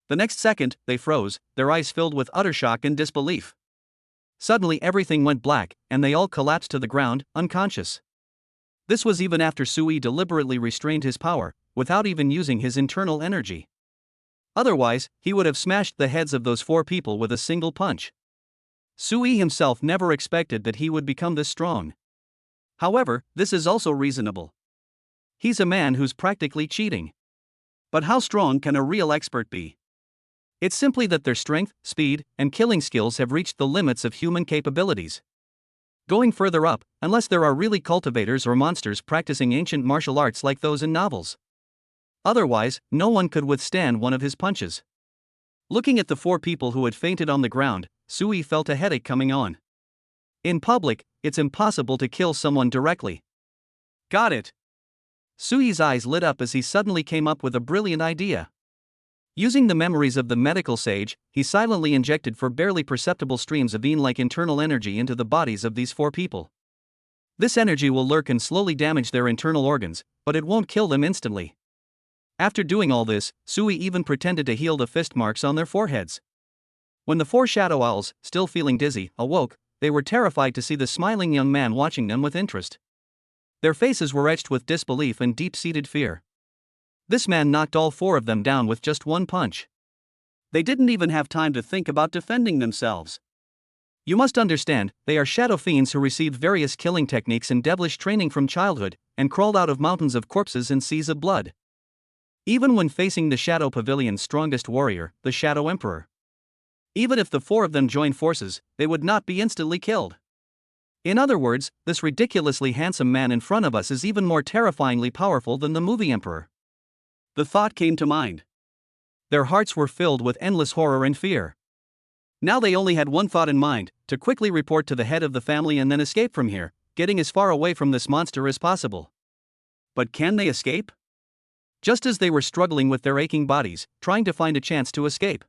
The next second, they froze, their eyes filled with utter shock and disbelief. Suddenly everything went black, and they all collapsed to the ground, unconscious. This was even after Sui deliberately restrained his power, without even using his internal energy. Otherwise, he would have smashed the heads of those 4 people with a single punch. Sui himself never expected that he would become this strong. However, this is also reasonable. He's a man who's practically cheating. But how strong can a real expert be? It's simply that their strength, speed, and killing skills have reached the limits of human capabilities. Going further up, unless there are really cultivators or monsters practicing ancient martial arts like those in novels. Otherwise, no one could withstand one of his punches. Looking at the 4 people who had fainted on the ground, Sui felt a headache coming on. In public, it's impossible to kill someone directly. Got it. Sui's eyes lit up as he suddenly came up with a brilliant idea. Using the memories of the medical sage, he silently injected 4 barely perceptible streams of yin-like internal energy into the bodies of these 4 people. This energy will lurk and slowly damage their internal organs, but it won't kill them instantly. After doing all this, Sui even pretended to heal the fist marks on their foreheads. When the 4 shadow owls, still feeling dizzy, awoke, they were terrified to see the smiling young man watching them with interest. Their faces were etched with disbelief and deep-seated fear. This man knocked all 4 of them down with just 1 punch. They didn't even have time to think about defending themselves. You must understand, they are shadow fiends who received various killing techniques and devilish training from childhood, and crawled out of mountains of corpses and seas of blood. Even when facing the Shadow Pavilion's strongest warrior, the Shadow Emperor. Even if the 4 of them joined forces, they would not be instantly killed. In other words, this ridiculously handsome man in front of us is even more terrifyingly powerful than the movie Emperor. The thought came to mind. Their hearts were filled with endless horror and fear. Now they only had one thought in mind, to quickly report to the head of the family and then escape from here, getting as far away from this monster as possible. But can they escape? Just as they were struggling with their aching bodies, trying to find a chance to escape.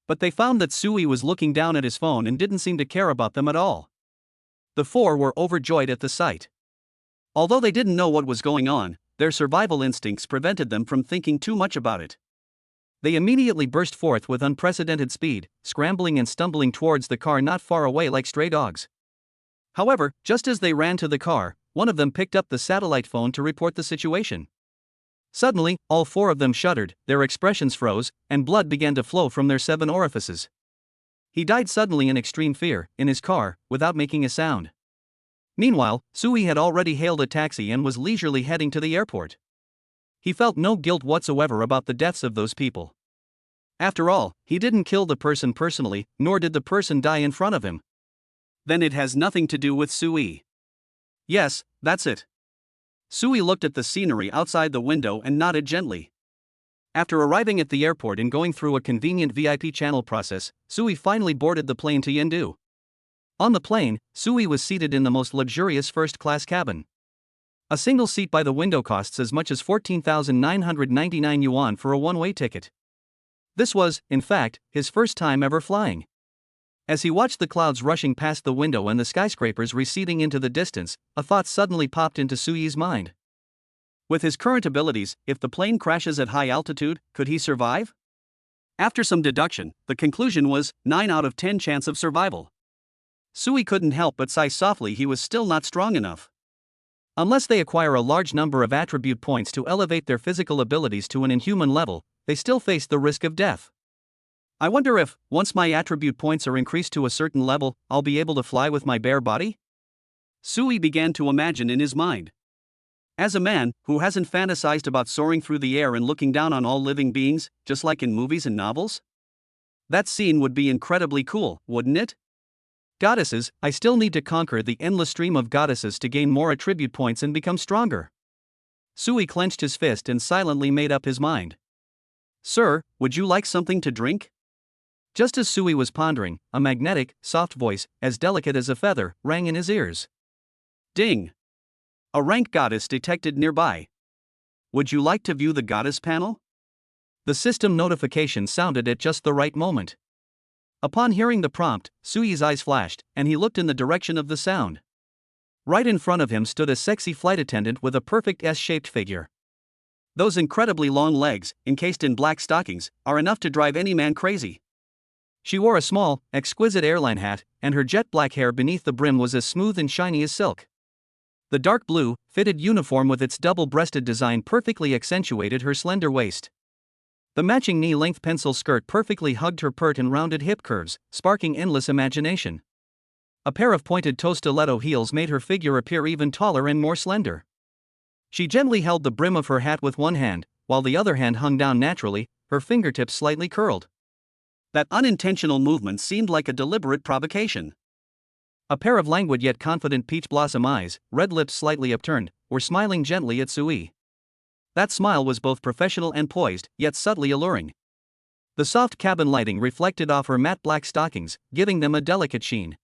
But they found that Sui was looking down at his phone and didn't seem to care about them at all. The 4 were overjoyed at the sight. Although they didn't know what was going on, their survival instincts prevented them from thinking too much about it. They immediately burst forth with unprecedented speed, scrambling and stumbling towards the car not far away like stray dogs. However, just as they ran to the car, one of them picked up the satellite phone to report the situation. Suddenly, all 4 of them shuddered, their expressions froze, and blood began to flow from their 7 orifices. He died suddenly in extreme fear, in his car, without making a sound. Meanwhile, Sui had already hailed a taxi and was leisurely heading to the airport. He felt no guilt whatsoever about the deaths of those people. After all, he didn't kill the person personally, nor did the person die in front of him. Then it has nothing to do with Sui. Yes, that's it. Sui looked at the scenery outside the window and nodded gently. After arriving at the airport and going through a convenient VIP channel process, Sui finally boarded the plane to Yendu. On the plane, Sui was seated in the most luxurious first-class cabin. A single seat by the window costs as much as 14,999 yuan for a one-way ticket. This was, in fact, his first time ever flying. As he watched the clouds rushing past the window and the skyscrapers receding into the distance, a thought suddenly popped into Sui's mind. With his current abilities, if the plane crashes at high altitude, could he survive? After some deduction, the conclusion was 9 out of 10 chance of survival. Sui couldn't help but sigh softly. He was still not strong enough. Unless they acquire a large number of attribute points to elevate their physical abilities to an inhuman level, they still face the risk of death. I wonder if, once my attribute points are increased to a certain level, I'll be able to fly with my bare body? Sui began to imagine in his mind. As a man who hasn't fantasized about soaring through the air and looking down on all living beings, just like in movies and novels? That scene would be incredibly cool, wouldn't it? Goddesses, I still need to conquer the endless stream of goddesses to gain more attribute points and become stronger. Sui clenched his fist and silently made up his mind. Sir, would you like something to drink? Just as Sui was pondering, a magnetic, soft voice, as delicate as a feather, rang in his ears. Ding! A rank goddess detected nearby. Would you like to view the goddess panel? The system notification sounded at just the right moment. Upon hearing the prompt, Sui's eyes flashed, and he looked in the direction of the sound. Right in front of him stood a sexy flight attendant with a perfect S-shaped figure. Those incredibly long legs, encased in black stockings, are enough to drive any man crazy. She wore a small, exquisite airline hat, and her jet black hair beneath the brim was as smooth and shiny as silk. The dark blue, fitted uniform with its double-breasted design perfectly accentuated her slender waist. The matching knee-length pencil skirt perfectly hugged her pert and rounded hip curves, sparking endless imagination. A pair of pointed toe stiletto heels made her figure appear even taller and more slender. She gently held the brim of her hat with one hand, while the other hand hung down naturally, her fingertips slightly curled. That unintentional movement seemed like a deliberate provocation. A pair of languid yet confident peach blossom eyes, red lips slightly upturned, were smiling gently at Sui. That smile was both professional and poised, yet subtly alluring. The soft cabin lighting reflected off her matte black stockings, giving them a delicate sheen.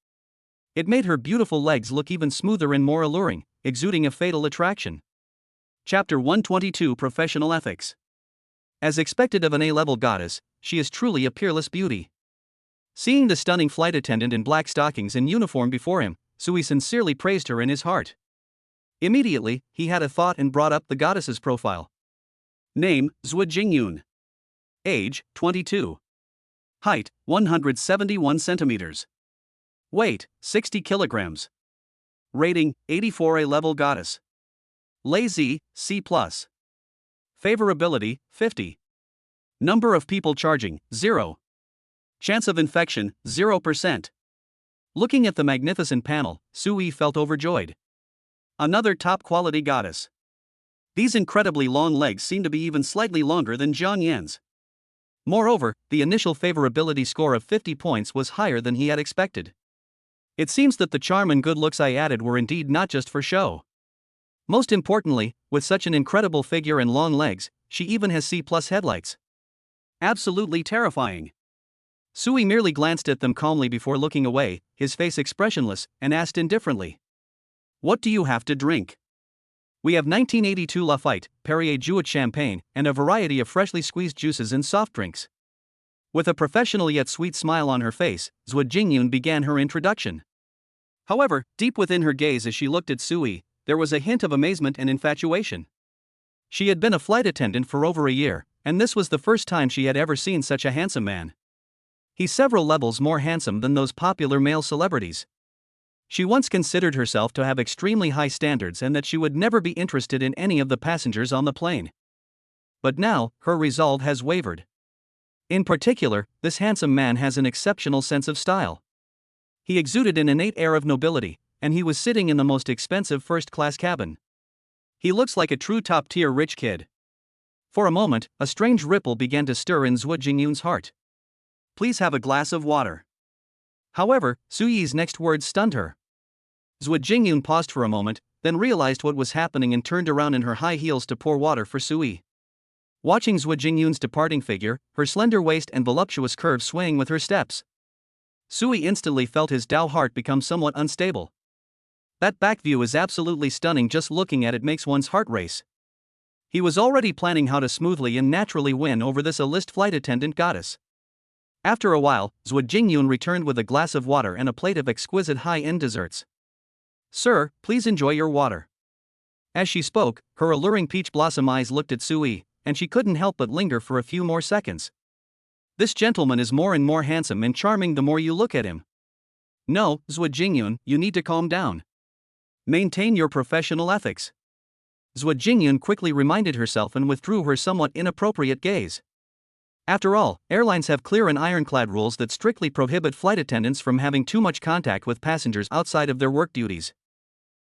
It made her beautiful legs look even smoother and more alluring, exuding a fatal attraction. Chapter 122 Professional Ethics. As expected of an A-level goddess, she is truly a peerless beauty. Seeing the stunning flight attendant in black stockings and uniform before him, Sui sincerely praised her in his heart. Immediately, he had a thought and brought up the goddess's profile. Name, Zhu Jingyun. Age, 22. Height, 171 centimeters. Weight, 60 kilograms. Rating, 84 A-level goddess. Lazy, C+. Favorability, 50. Number of people charging, 0. Chance of infection, 0%. Looking at the magnificent panel, Sui felt overjoyed. Another top-quality goddess. These incredibly long legs seem to be even slightly longer than Zhang Yan's. Moreover, the initial favorability score of 50 points was higher than he had expected. It seems that the charm and good looks I added were indeed not just for show. Most importantly, with such an incredible figure and long legs, she even has C+ headlights. Absolutely terrifying. Sui merely glanced at them calmly before looking away, his face expressionless, and asked indifferently. What do you have to drink? We have 1982 Lafite, Perrier Jouet champagne, and a variety of freshly squeezed juices and soft drinks. With a professional yet sweet smile on her face, Zhu Jingyun began her introduction. However, deep within her gaze as she looked at Sui, there was a hint of amazement and infatuation. She had been a flight attendant for over a year, and this was the first time she had ever seen such a handsome man. He's several levels more handsome than those popular male celebrities. She once considered herself to have extremely high standards and that she would never be interested in any of the passengers on the plane. But now, her resolve has wavered. In particular, this handsome man has an exceptional sense of style. He exuded an innate air of nobility, and he was sitting in the most expensive first-class cabin. He looks like a true top-tier rich kid. For a moment, a strange ripple began to stir in Zhu Jingyun's heart. Please have a glass of water. However, Sui's next words stunned her. Zhu Jingyun paused for a moment, then realized what was happening and turned around in her high heels to pour water for Sui. Watching Zhu Jingyun's departing figure, her slender waist and voluptuous curves swaying with her steps, Sui instantly felt his Dao heart become somewhat unstable. That back view is absolutely stunning, just looking at it makes one's heart race. He was already planning how to smoothly and naturally win over this A-list flight attendant goddess. After a while, Zhu Jingyun returned with a glass of water and a plate of exquisite high-end desserts. Sir, please enjoy your water. As she spoke, her alluring peach blossom eyes looked at Sui, and she couldn't help but linger for a few more seconds. This gentleman is more and more handsome and charming the more you look at him. No, Zhu Jingyun, you need to calm down. Maintain your professional ethics. Zhu Jingyun quickly reminded herself and withdrew her somewhat inappropriate gaze. After all, airlines have clear and ironclad rules that strictly prohibit flight attendants from having too much contact with passengers outside of their work duties.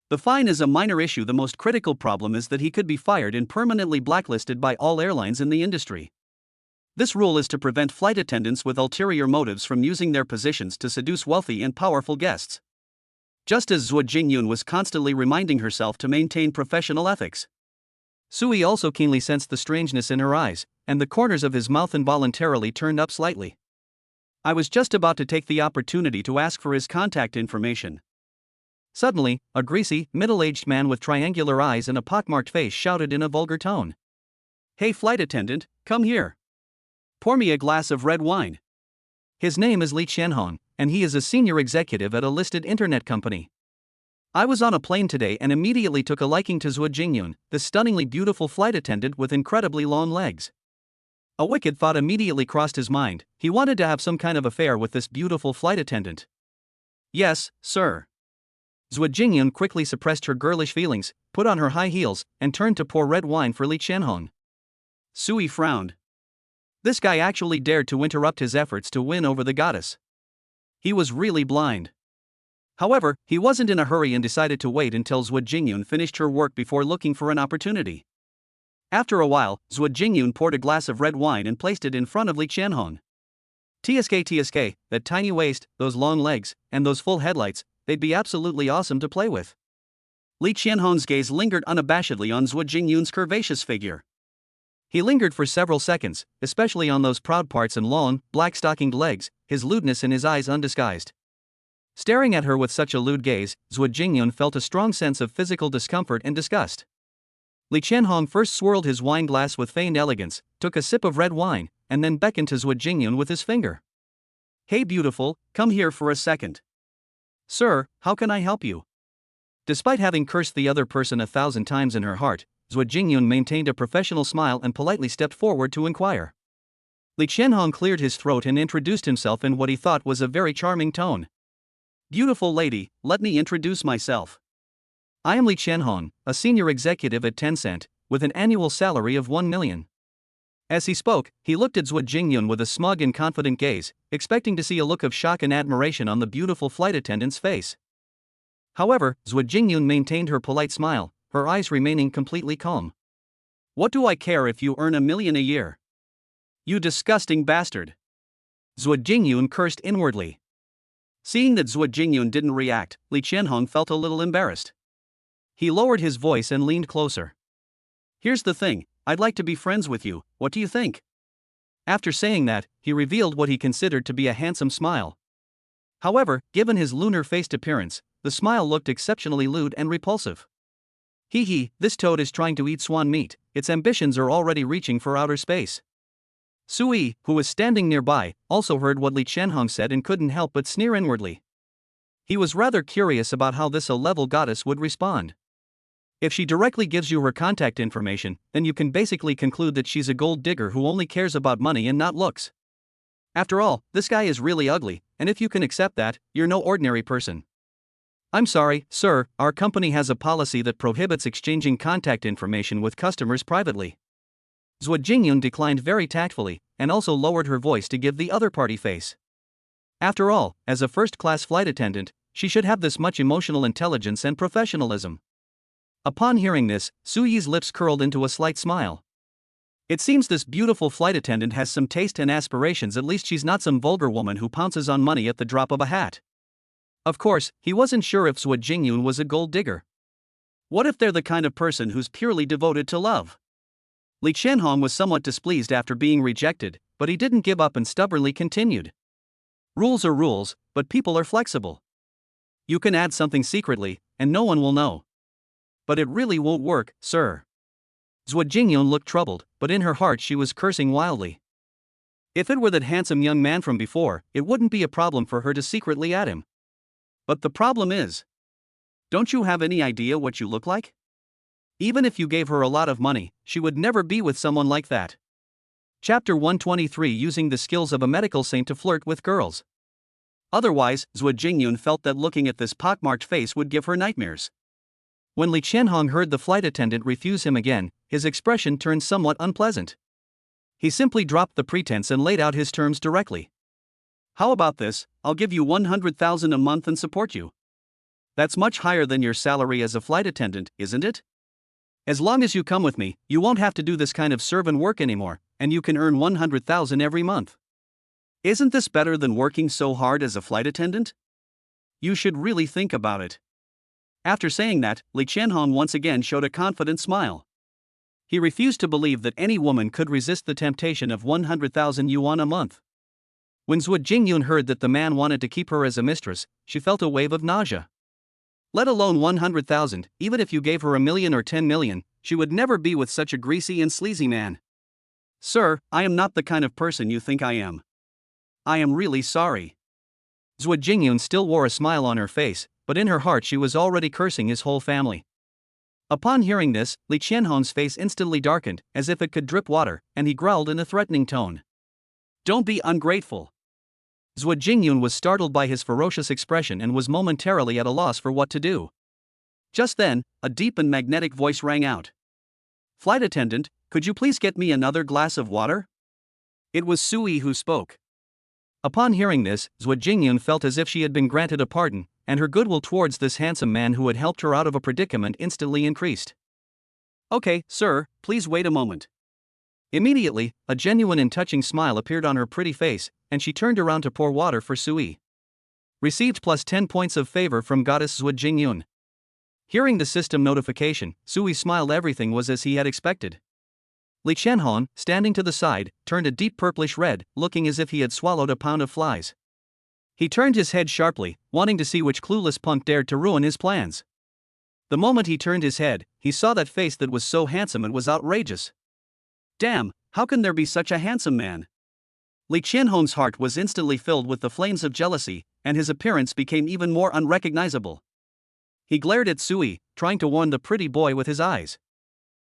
The fine is a minor issue. The most critical problem is that he could be fired and permanently blacklisted by all airlines in the industry. This rule is to prevent flight attendants with ulterior motives from using their positions to seduce wealthy and powerful guests. Just as Zhu Jingyun was constantly reminding herself to maintain professional ethics, Sui also keenly sensed the strangeness in her eyes, and the corners of his mouth involuntarily turned up slightly. I was just about to take the opportunity to ask for his contact information. Suddenly, a greasy, middle-aged man with triangular eyes and a pockmarked face shouted in a vulgar tone. "Hey flight attendant, come here. Pour me a glass of red wine." His name is Li Qianhong, and he is a senior executive at a listed internet company. I was on a plane today and immediately took a liking to Zhuo Jingyun, the stunningly beautiful flight attendant with incredibly long legs. A wicked thought immediately crossed his mind. He wanted to have some kind of affair with this beautiful flight attendant. "Yes, sir." Zhuo Jingyun quickly suppressed her girlish feelings, put on her high heels, and turned to pour red wine for Li Qianhong. Sui frowned. This guy actually dared to interrupt his efforts to win over the goddess. He was really blind. However, he wasn't in a hurry and decided to wait until Zhuo Jingyun finished her work before looking for an opportunity. After a while, Zhuo Jingyun poured a glass of red wine and placed it in front of Li Qianhong. TSK, that tiny waist, those long legs, and those full headlights, they'd be absolutely awesome to play with. Li Qianhong's gaze lingered unabashedly on Zhuo Jingyun's curvaceous figure. He lingered for several seconds, especially on those proud parts and long, black-stockinged legs, his lewdness in his eyes undisguised. Staring at her with such a lewd gaze, Zhuo Jingyun felt a strong sense of physical discomfort and disgust. Li Qianhong first swirled his wine glass with feigned elegance, took a sip of red wine, and then beckoned to Zhuo Jingyun with his finger. "Hey beautiful, come here for a second." "Sir, how can I help you?" Despite having cursed the other person 1,000 times in her heart, Zhuo Jingyun maintained a professional smile and politely stepped forward to inquire. Li Qianhong cleared his throat and introduced himself in what he thought was a very charming tone. "Beautiful lady, let me introduce myself. I am Li Qianhong, a senior executive at Tencent, with an annual salary of 1 million. As he spoke, he looked at Zhuo Jingyun with a smug and confident gaze, expecting to see a look of shock and admiration on the beautiful flight attendant's face. However, Zhuo Jingyun maintained her polite smile, her eyes remaining completely calm. "What do I care if you earn 1 million a year? You disgusting bastard." Zhuo Jingyun cursed inwardly. Seeing that Zhuo Jingyun didn't react, Li Qianhong felt a little embarrassed. He lowered his voice and leaned closer. "Here's the thing, I'd like to be friends with you, what do you think?" After saying that, he revealed what he considered to be a handsome smile. However, given his lunar-faced appearance, the smile looked exceptionally lewd and repulsive. Hee, this toad is trying to eat swan meat, its ambitions are already reaching for outer space. Sui, who was standing nearby, also heard what Li Qianhong said and couldn't help but sneer inwardly. He was rather curious about how this A-level goddess would respond. If she directly gives you her contact information, then you can basically conclude that she's a gold digger who only cares about money and not looks. After all, this guy is really ugly, and if you can accept that, you're no ordinary person. "I'm sorry, sir, our company has a policy that prohibits exchanging contact information with customers privately." Zhuo Jingyun declined very tactfully, and also lowered her voice to give the other party face. After all, as a first-class flight attendant, she should have this much emotional intelligence and professionalism. Upon hearing this, Suyi's lips curled into a slight smile. It seems this beautiful flight attendant has some taste and aspirations, at least she's not some vulgar woman who pounces on money at the drop of a hat. Of course, he wasn't sure if Zhuo Jingyun was a gold digger. What if they're the kind of person who's purely devoted to love? Li Qianhong was somewhat displeased after being rejected, but he didn't give up and stubbornly continued. "Rules are rules, but people are flexible. You can add something secretly, and no one will know. But it really won't work, sir." Zhuo Jingyun looked troubled, but in her heart she was cursing wildly. If it were that handsome young man from before, it wouldn't be a problem for her to secretly add him. But the problem is, don't you have any idea what you look like? Even if you gave her a lot of money, she would never be with someone like that. Chapter 123, using the skills of a medical saint to flirt with girls. Otherwise, Zhuo Jingyun felt that looking at this pockmarked face would give her nightmares. When Li Qianhong heard the flight attendant refuse him again, his expression turned somewhat unpleasant. He simply dropped the pretense and laid out his terms directly. "How about this, I'll give you 100,000 a month and support you. That's much higher than your salary as a flight attendant, isn't it? As long as you come with me, you won't have to do this kind of servant work anymore, and you can earn 100,000 every month. Isn't this better than working so hard as a flight attendant? You should really think about it." After saying that, Li Qianhong once again showed a confident smile. He refused to believe that any woman could resist the temptation of 100,000 yuan a month. When Zhuo Jingyun heard that the man wanted to keep her as a mistress, she felt a wave of nausea. Let alone 100,000, even if you gave her 1 million or 10 million, she would never be with such a greasy and sleazy man. Sir, I am not the kind of person you think I am. I am really sorry. Zhuo Jingyun still wore a smile on her face, but in her heart she was already cursing his whole family. Upon hearing this, Li Qianhong's face instantly darkened, as if it could drip water, and he growled in a threatening tone. Don't be ungrateful. Zhuo Jingyun was startled by his ferocious expression and was momentarily at a loss for what to do. Just then, a deep and magnetic voice rang out. Flight attendant, could you please get me another glass of water? It was Sui who spoke. Upon hearing this, Zhuo Jingyun felt as if she had been granted a pardon, and her goodwill towards this handsome man who had helped her out of a predicament instantly increased. Okay, sir, please wait a moment. Immediately, a genuine and touching smile appeared on her pretty face, and she turned around to pour water for Sui. Received plus 10 points of favor from goddess Zhuo Jingyun. Hearing the system notification, Sui smiled. Everything was as he had expected. Li Qianhong, standing to the side, turned a deep purplish red, looking as if he had swallowed a pound of flies. He turned his head sharply, wanting to see which clueless punk dared to ruin his plans. The moment he turned his head, he saw that face that was so handsome it was outrageous. Damn, how can there be such a handsome man? Li Qianhong's heart was instantly filled with the flames of jealousy, and his appearance became even more unrecognizable. He glared at Sui, trying to warn the pretty boy with his eyes.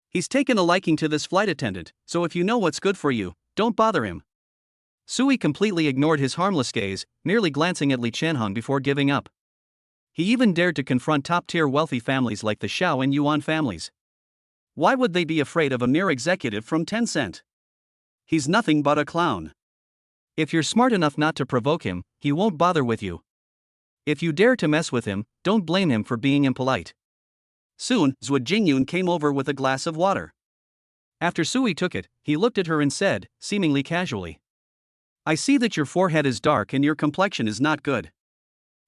He's taken a liking to this flight attendant, so if you know what's good for you, don't bother him. Sui completely ignored his harmless gaze, merely glancing at Li Qianhong before giving up. He even dared to confront top-tier wealthy families like the Xiao and Yuan families. Why would they be afraid of a mere executive from Tencent? He's nothing but a clown. If you're smart enough not to provoke him, he won't bother with you. If you dare to mess with him, don't blame him for being impolite. Soon, Zhuo Jingyun came over with a glass of water. After Sui took it, he looked at her and said, seemingly casually, I see that your forehead is dark and your complexion is not good.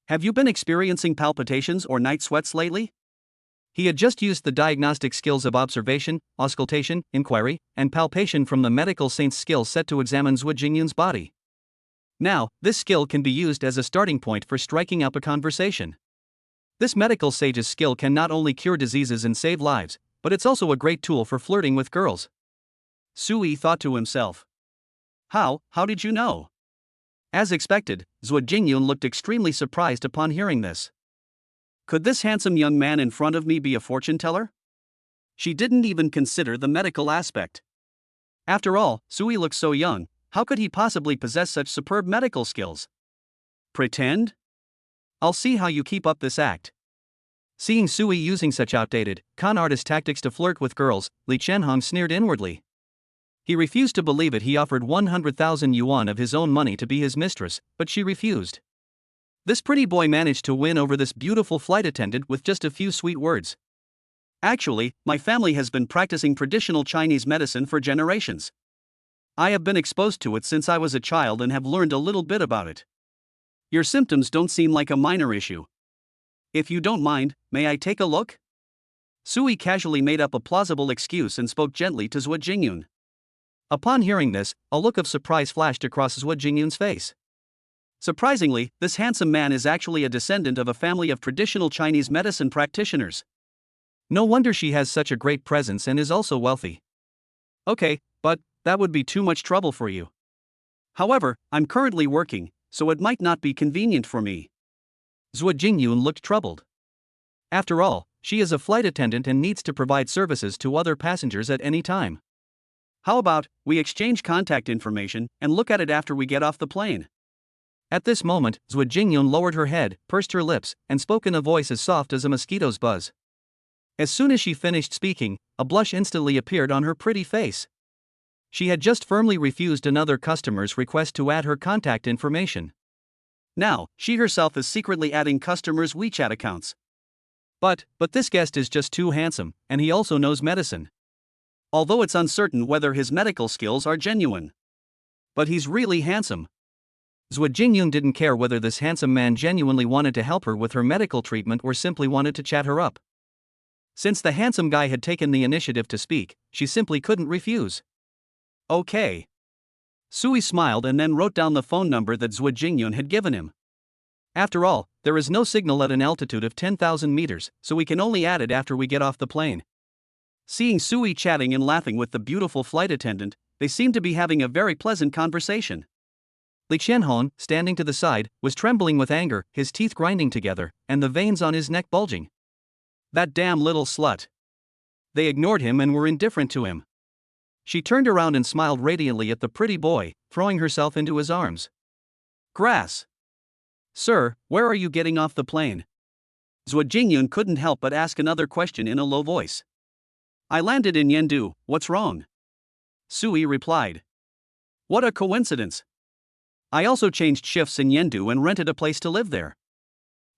Have you been experiencing palpitations or night sweats lately? He had just used the diagnostic skills of observation, auscultation, inquiry, and palpation from the medical saint's skill set to examine Zhuo Jingyun's body. Now, this skill can be used as a starting point for striking up a conversation. This medical sage's skill can not only cure diseases and save lives, but it's also a great tool for flirting with girls. Sui thought to himself. How did you know? As expected, Zhuo Jingyun looked extremely surprised upon hearing this. Could this handsome young man in front of me be a fortune teller? She didn't even consider the medical aspect. After all, Sui looks so young, how could he possibly possess such superb medical skills? Pretend? I'll see how you keep up this act. Seeing Sui using such outdated, con artist tactics to flirt with girls, Li Qianhong sneered inwardly. He refused to believe it. He offered 100,000 yuan of his own money to be his mistress, but she refused. This pretty boy managed to win over this beautiful flight attendant with just a few sweet words. Actually, my family has been practicing traditional Chinese medicine for generations. I have been exposed to it since I was a child and have learned a little bit about it. Your symptoms don't seem like a minor issue. If you don't mind, may I take a look? Sui casually made up a plausible excuse and spoke gently to Zhuo Jingyun. Upon hearing this, a look of surprise flashed across Zhuo Jingyun's face. Surprisingly, this handsome man is actually a descendant of a family of traditional Chinese medicine practitioners. No wonder she has such a great presence and is also wealthy. Okay, but that would be too much trouble for you. However, I'm currently working, so it might not be convenient for me. Zhuo Jingyun looked troubled. After all, she is a flight attendant and needs to provide services to other passengers at any time. How about we exchange contact information and look at it after we get off the plane? At this moment, Zhuo Jingyun lowered her head, pursed her lips, and spoke in a voice as soft as a mosquito's buzz. As soon as she finished speaking, a blush instantly appeared on her pretty face. She had just firmly refused another customer's request to add her contact information. Now, she herself is secretly adding customers' WeChat accounts. But this guest is just too handsome, and he also knows medicine. Although it's uncertain whether his medical skills are genuine. But he's really handsome. Zhuo Jingyun didn't care whether this handsome man genuinely wanted to help her with her medical treatment or simply wanted to chat her up. Since the handsome guy had taken the initiative to speak, she simply couldn't refuse. Okay. Sui smiled and then wrote down the phone number that Zhuo Jingyun had given him. After all, there is no signal at an altitude of 10,000 meters, so we can only add it after we get off the plane. Seeing Sui chatting and laughing with the beautiful flight attendant, they seemed to be having a very pleasant conversation. Li Qianhong, standing to the side, was trembling with anger, his teeth grinding together, and the veins on his neck bulging. That damn little slut. They ignored him and were indifferent to him. She turned around and smiled radiantly at the pretty boy, throwing herself into his arms. Grass. Sir, where are you getting off the plane? Zhuo Jingyun couldn't help but ask another question in a low voice. I landed in Yendu, what's wrong? Sui replied. What a coincidence. I also changed shifts in Yendu and rented a place to live there.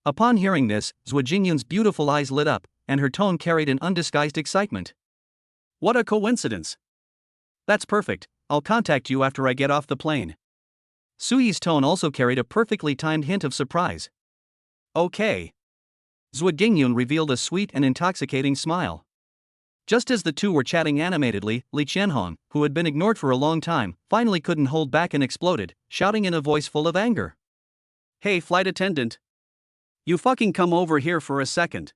Upon hearing this, Zhuo Jingyun's beautiful eyes lit up, and her tone carried an undisguised excitement. What a coincidence. That's perfect, I'll contact you after I get off the plane. Sui's tone also carried a perfectly timed hint of surprise. Okay. Zhuo Jingyun revealed a sweet and intoxicating smile. Just as the two were chatting animatedly, Li Qianhong, who had been ignored for a long time, finally couldn't hold back and exploded, shouting in a voice full of anger. Hey flight attendant. You fucking come over here for a second.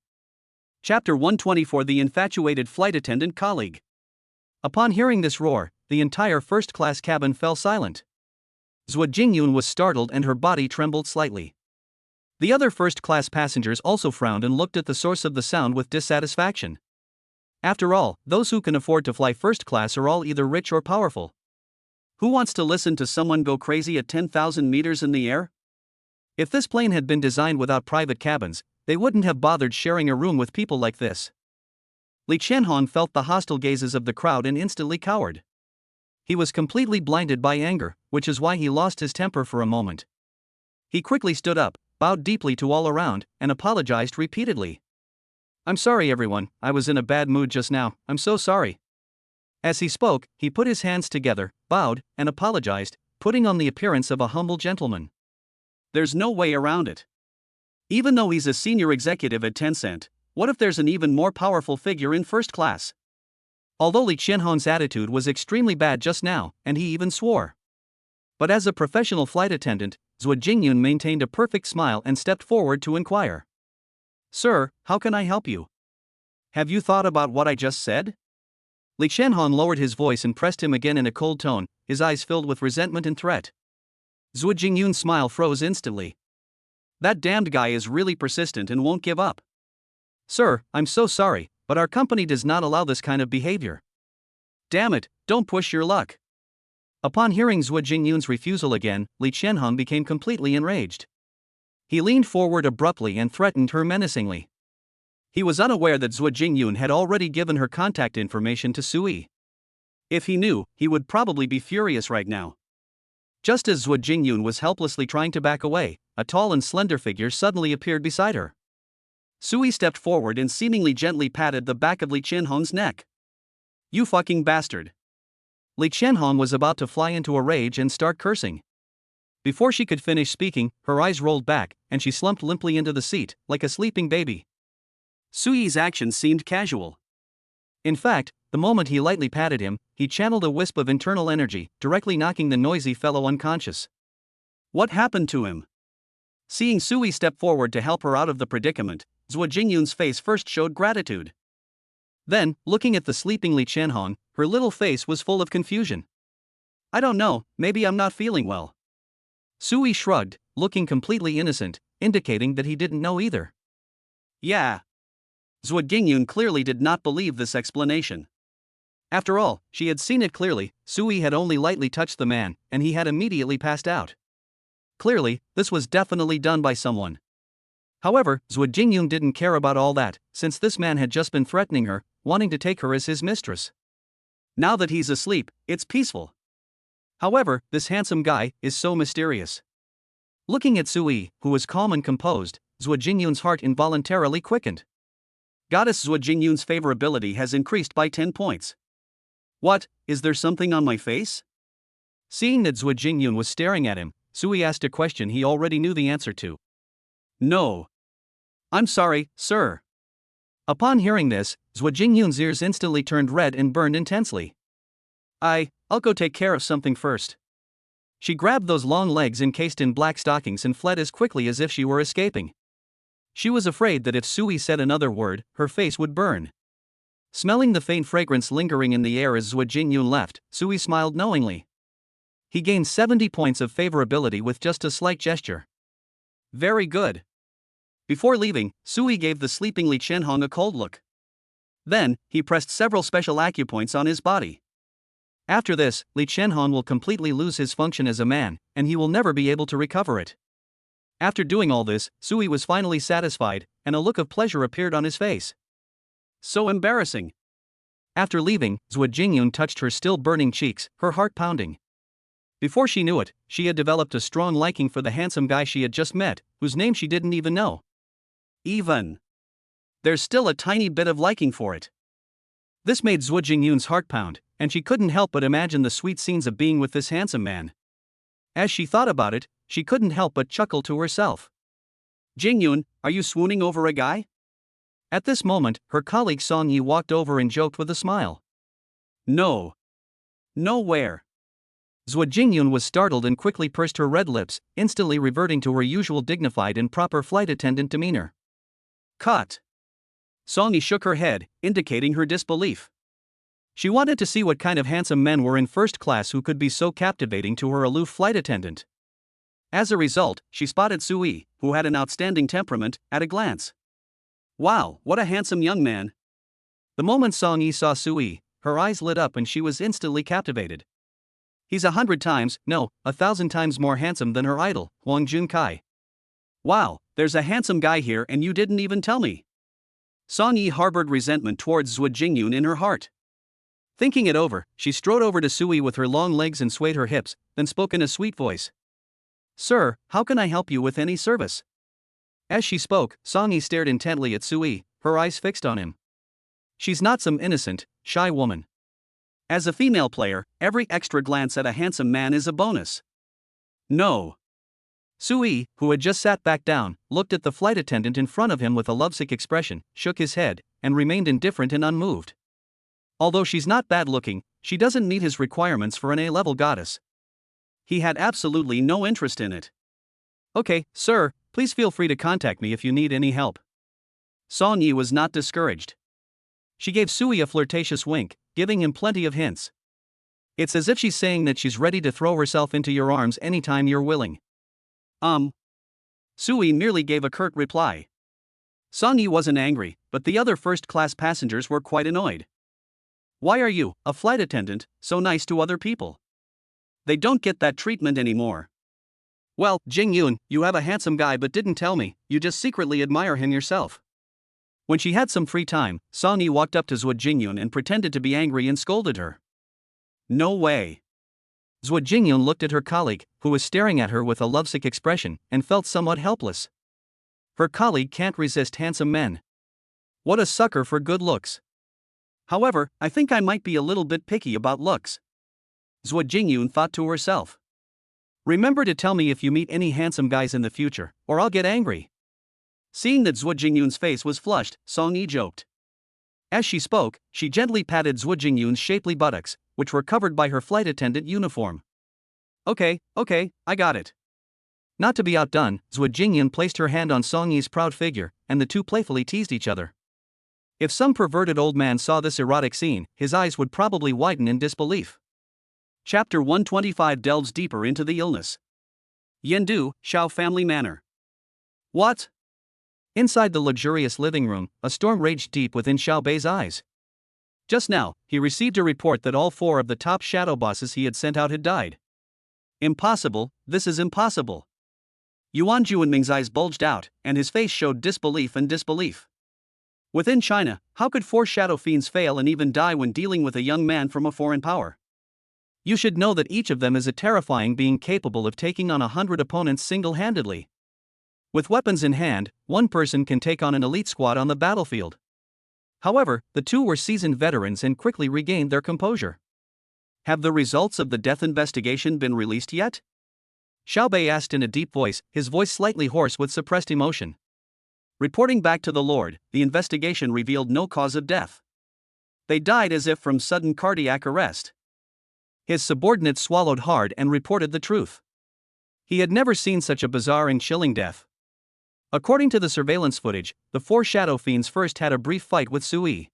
Chapter 124 The Infatuated Flight Attendant Colleague. Upon hearing this roar, the entire first-class cabin fell silent. Zhuo Jingyun was startled and her body trembled slightly. The other first-class passengers also frowned and looked at the source of the sound with dissatisfaction. After all, those who can afford to fly first class are all either rich or powerful. Who wants to listen to someone go crazy at 10,000 meters in the air? If this plane had been designed without private cabins, they wouldn't have bothered sharing a room with people like this. Li Qianhong felt the hostile gazes of the crowd and instantly cowered. He was completely blinded by anger, which is why he lost his temper for a moment. He quickly stood up, bowed deeply to all around, and apologized repeatedly. I'm sorry everyone, I was in a bad mood just now, I'm so sorry. As he spoke, he put his hands together, bowed, and apologized, putting on the appearance of a humble gentleman. There's no way around it. Even though he's a senior executive at Tencent, what if there's an even more powerful figure in first class? Although Li Qianhong's attitude was extremely bad just now, and he even swore. But as a professional flight attendant, Zhuo Jingyun maintained a perfect smile and stepped forward to inquire. Sir, how can I help you? Have you thought about what I just said? Li Qianhong lowered his voice and pressed him again in a cold tone, his eyes filled with resentment and threat. Zhuo Jingyun's smile froze instantly. That damned guy is really persistent and won't give up. Sir, I'm so sorry, but our company does not allow this kind of behavior. Damn it, don't push your luck. Upon hearing Zhuo Jingyun's refusal again, Li Qianhong became completely enraged. He leaned forward abruptly and threatened her menacingly. He was unaware that Zhuo Jingyun had already given her contact information to Sui. If he knew, he would probably be furious right now. Just as Zhuo Jingyun was helplessly trying to back away, a tall and slender figure suddenly appeared beside her. Sui stepped forward and seemingly gently patted the back of Li Qianhong's neck. You fucking bastard. Li Qianhong was about to fly into a rage and start cursing. Before she could finish speaking, her eyes rolled back, and she slumped limply into the seat, like a sleeping baby. Sui's actions seemed casual. In fact, the moment he lightly patted him, he channeled a wisp of internal energy, directly knocking the noisy fellow unconscious. What happened to him? Seeing Sui step forward to help her out of the predicament, Zhuo Jingyun's face first showed gratitude. Then, looking at the sleeping Li Qianhong, her little face was full of confusion. I don't know, maybe I'm not feeling well. Sui shrugged, looking completely innocent, indicating that he didn't know either. Yeah. Zhuo Jingyun clearly did not believe this explanation. After all, she had seen it clearly, Sui had only lightly touched the man, and he had immediately passed out. Clearly, this was definitely done by someone. However, Zhuo Jingyun didn't care about all that, since this man had just been threatening her, wanting to take her as his mistress. Now that he's asleep, it's peaceful. However, this handsome guy is so mysterious. Looking at Sui, who was calm and composed, Zhuo Jingyun's heart involuntarily quickened. Goddess Zhuo Jingyun's favorability has increased by 10 points. What, is there something on my face? Seeing that Zhuo Jingyun was staring at him, Sui asked a question he already knew the answer to. No. I'm sorry, sir. Upon hearing this, Zhuo Jingyun's ears instantly turned red and burned intensely. I'll go take care of something first. She grabbed those long legs encased in black stockings and fled as quickly as if she were escaping. She was afraid that if Sui said another word, her face would burn. Smelling the faint fragrance lingering in the air as Zhuo Jingyun left, Sui smiled knowingly. He gained 70 points of favorability with just a slight gesture. Very good. Before leaving, Sui gave the sleeping Li Chenhong a cold look. Then, he pressed several special acupoints on his body. After this, Li Chenhong will completely lose his function as a man, and he will never be able to recover it. After doing all this, Sui was finally satisfied, and a look of pleasure appeared on his face. So embarrassing. After leaving, Zhuo Jingyun touched her still burning cheeks, her heart pounding. Before she knew it, she had developed a strong liking for the handsome guy she had just met, whose name she didn't even know. There's still a tiny bit of liking for it. This made Zhuo Jingyun's heart pound, and she couldn't help but imagine the sweet scenes of being with this handsome man. As she thought about it, she couldn't help but chuckle to herself. Jingyun, are you swooning over a guy? At this moment, her colleague Song Yi walked over and joked with a smile. No. Nowhere. Zhuo Jingyun was startled and quickly pursed her red lips, instantly reverting to her usual dignified and proper flight attendant demeanor. Cut. Song Yi shook her head, indicating her disbelief. She wanted to see what kind of handsome men were in first class who could be so captivating to her aloof flight attendant. As a result, she spotted Sui, who had an outstanding temperament, at a glance. Wow, what a handsome young man. The moment Song Yi saw Sui, her eyes lit up and she was instantly captivated. He's 100 times, no, 1,000 times more handsome than her idol, Huang Junkai. Wow, there's a handsome guy here and you didn't even tell me. Song Yi harbored resentment towards Zhuo Jingyun in her heart. Thinking it over, she strode over to Sui with her long legs and swayed her hips, then spoke in a sweet voice. Sir, how can I help you with any service? As she spoke, Song Yi stared intently at Sui, her eyes fixed on him. She's not some innocent, shy woman. As a female player, every extra glance at a handsome man is a bonus. No. Sui, who had just sat back down, looked at the flight attendant in front of him with a lovesick expression, shook his head, and remained indifferent and unmoved. Although she's not bad looking, she doesn't meet his requirements for an A-level goddess. He had absolutely no interest in it. Okay, sir, please feel free to contact me if you need any help. Song Yi was not discouraged. She gave Sui a flirtatious wink, giving him plenty of hints. It's as if she's saying that she's ready to throw herself into your arms anytime you're willing. Sui merely gave a curt reply. Song Yi wasn't angry, but the other first-class passengers were quite annoyed. Why are you, a flight attendant, so nice to other people? They don't get that treatment anymore. Well, Jingyun, you have a handsome guy but didn't tell me, you just secretly admire him yourself. When she had some free time, Song Yi walked up to Zhuo Jingyun and pretended to be angry and scolded her. No way. Zhuo Jingyun looked at her colleague, who was staring at her with a lovesick expression, and felt somewhat helpless. Her colleague can't resist handsome men. What a sucker for good looks. However, I think I might be a little bit picky about looks. Zhuo Jingyun thought to herself. Remember to tell me if you meet any handsome guys in the future, or I'll get angry. Seeing that Zhuo Jingyun's face was flushed, Song Yi joked. As she spoke, she gently patted Zhuo Jingyun's shapely buttocks, which were covered by her flight attendant uniform. Okay, I got it. Not to be outdone, Zhuo Jingyun placed her hand on Song Yi's proud figure, and the two playfully teased each other. If some perverted old man saw this erotic scene, his eyes would probably widen in disbelief. Chapter 125 delves deeper into the illness. Yendu, Shao family manor. What? Inside the luxurious living room, a storm raged deep within Xiao Bei's eyes. Just now, he received a report that all 4 of the top shadow bosses he had sent out had died. Impossible, this is impossible. Yuan Juanming's eyes bulged out, and his face showed disbelief and disbelief. Within China, how could 4 shadow fiends fail and even die when dealing with a young man from a foreign power? You should know that each of them is a terrifying being capable of taking on 100 opponents single-handedly. With weapons in hand, one person can take on an elite squad on the battlefield. However, the 2 were seasoned veterans and quickly regained their composure. Have the results of the death investigation been released yet? Xiao Bei asked in a deep voice, his voice slightly hoarse with suppressed emotion. Reporting back to the Lord, the investigation revealed no cause of death. They died as if from sudden cardiac arrest. His subordinates swallowed hard and reported the truth. He had never seen such a bizarre and chilling death. According to the surveillance footage, the four shadow fiends first had a brief fight with Sui.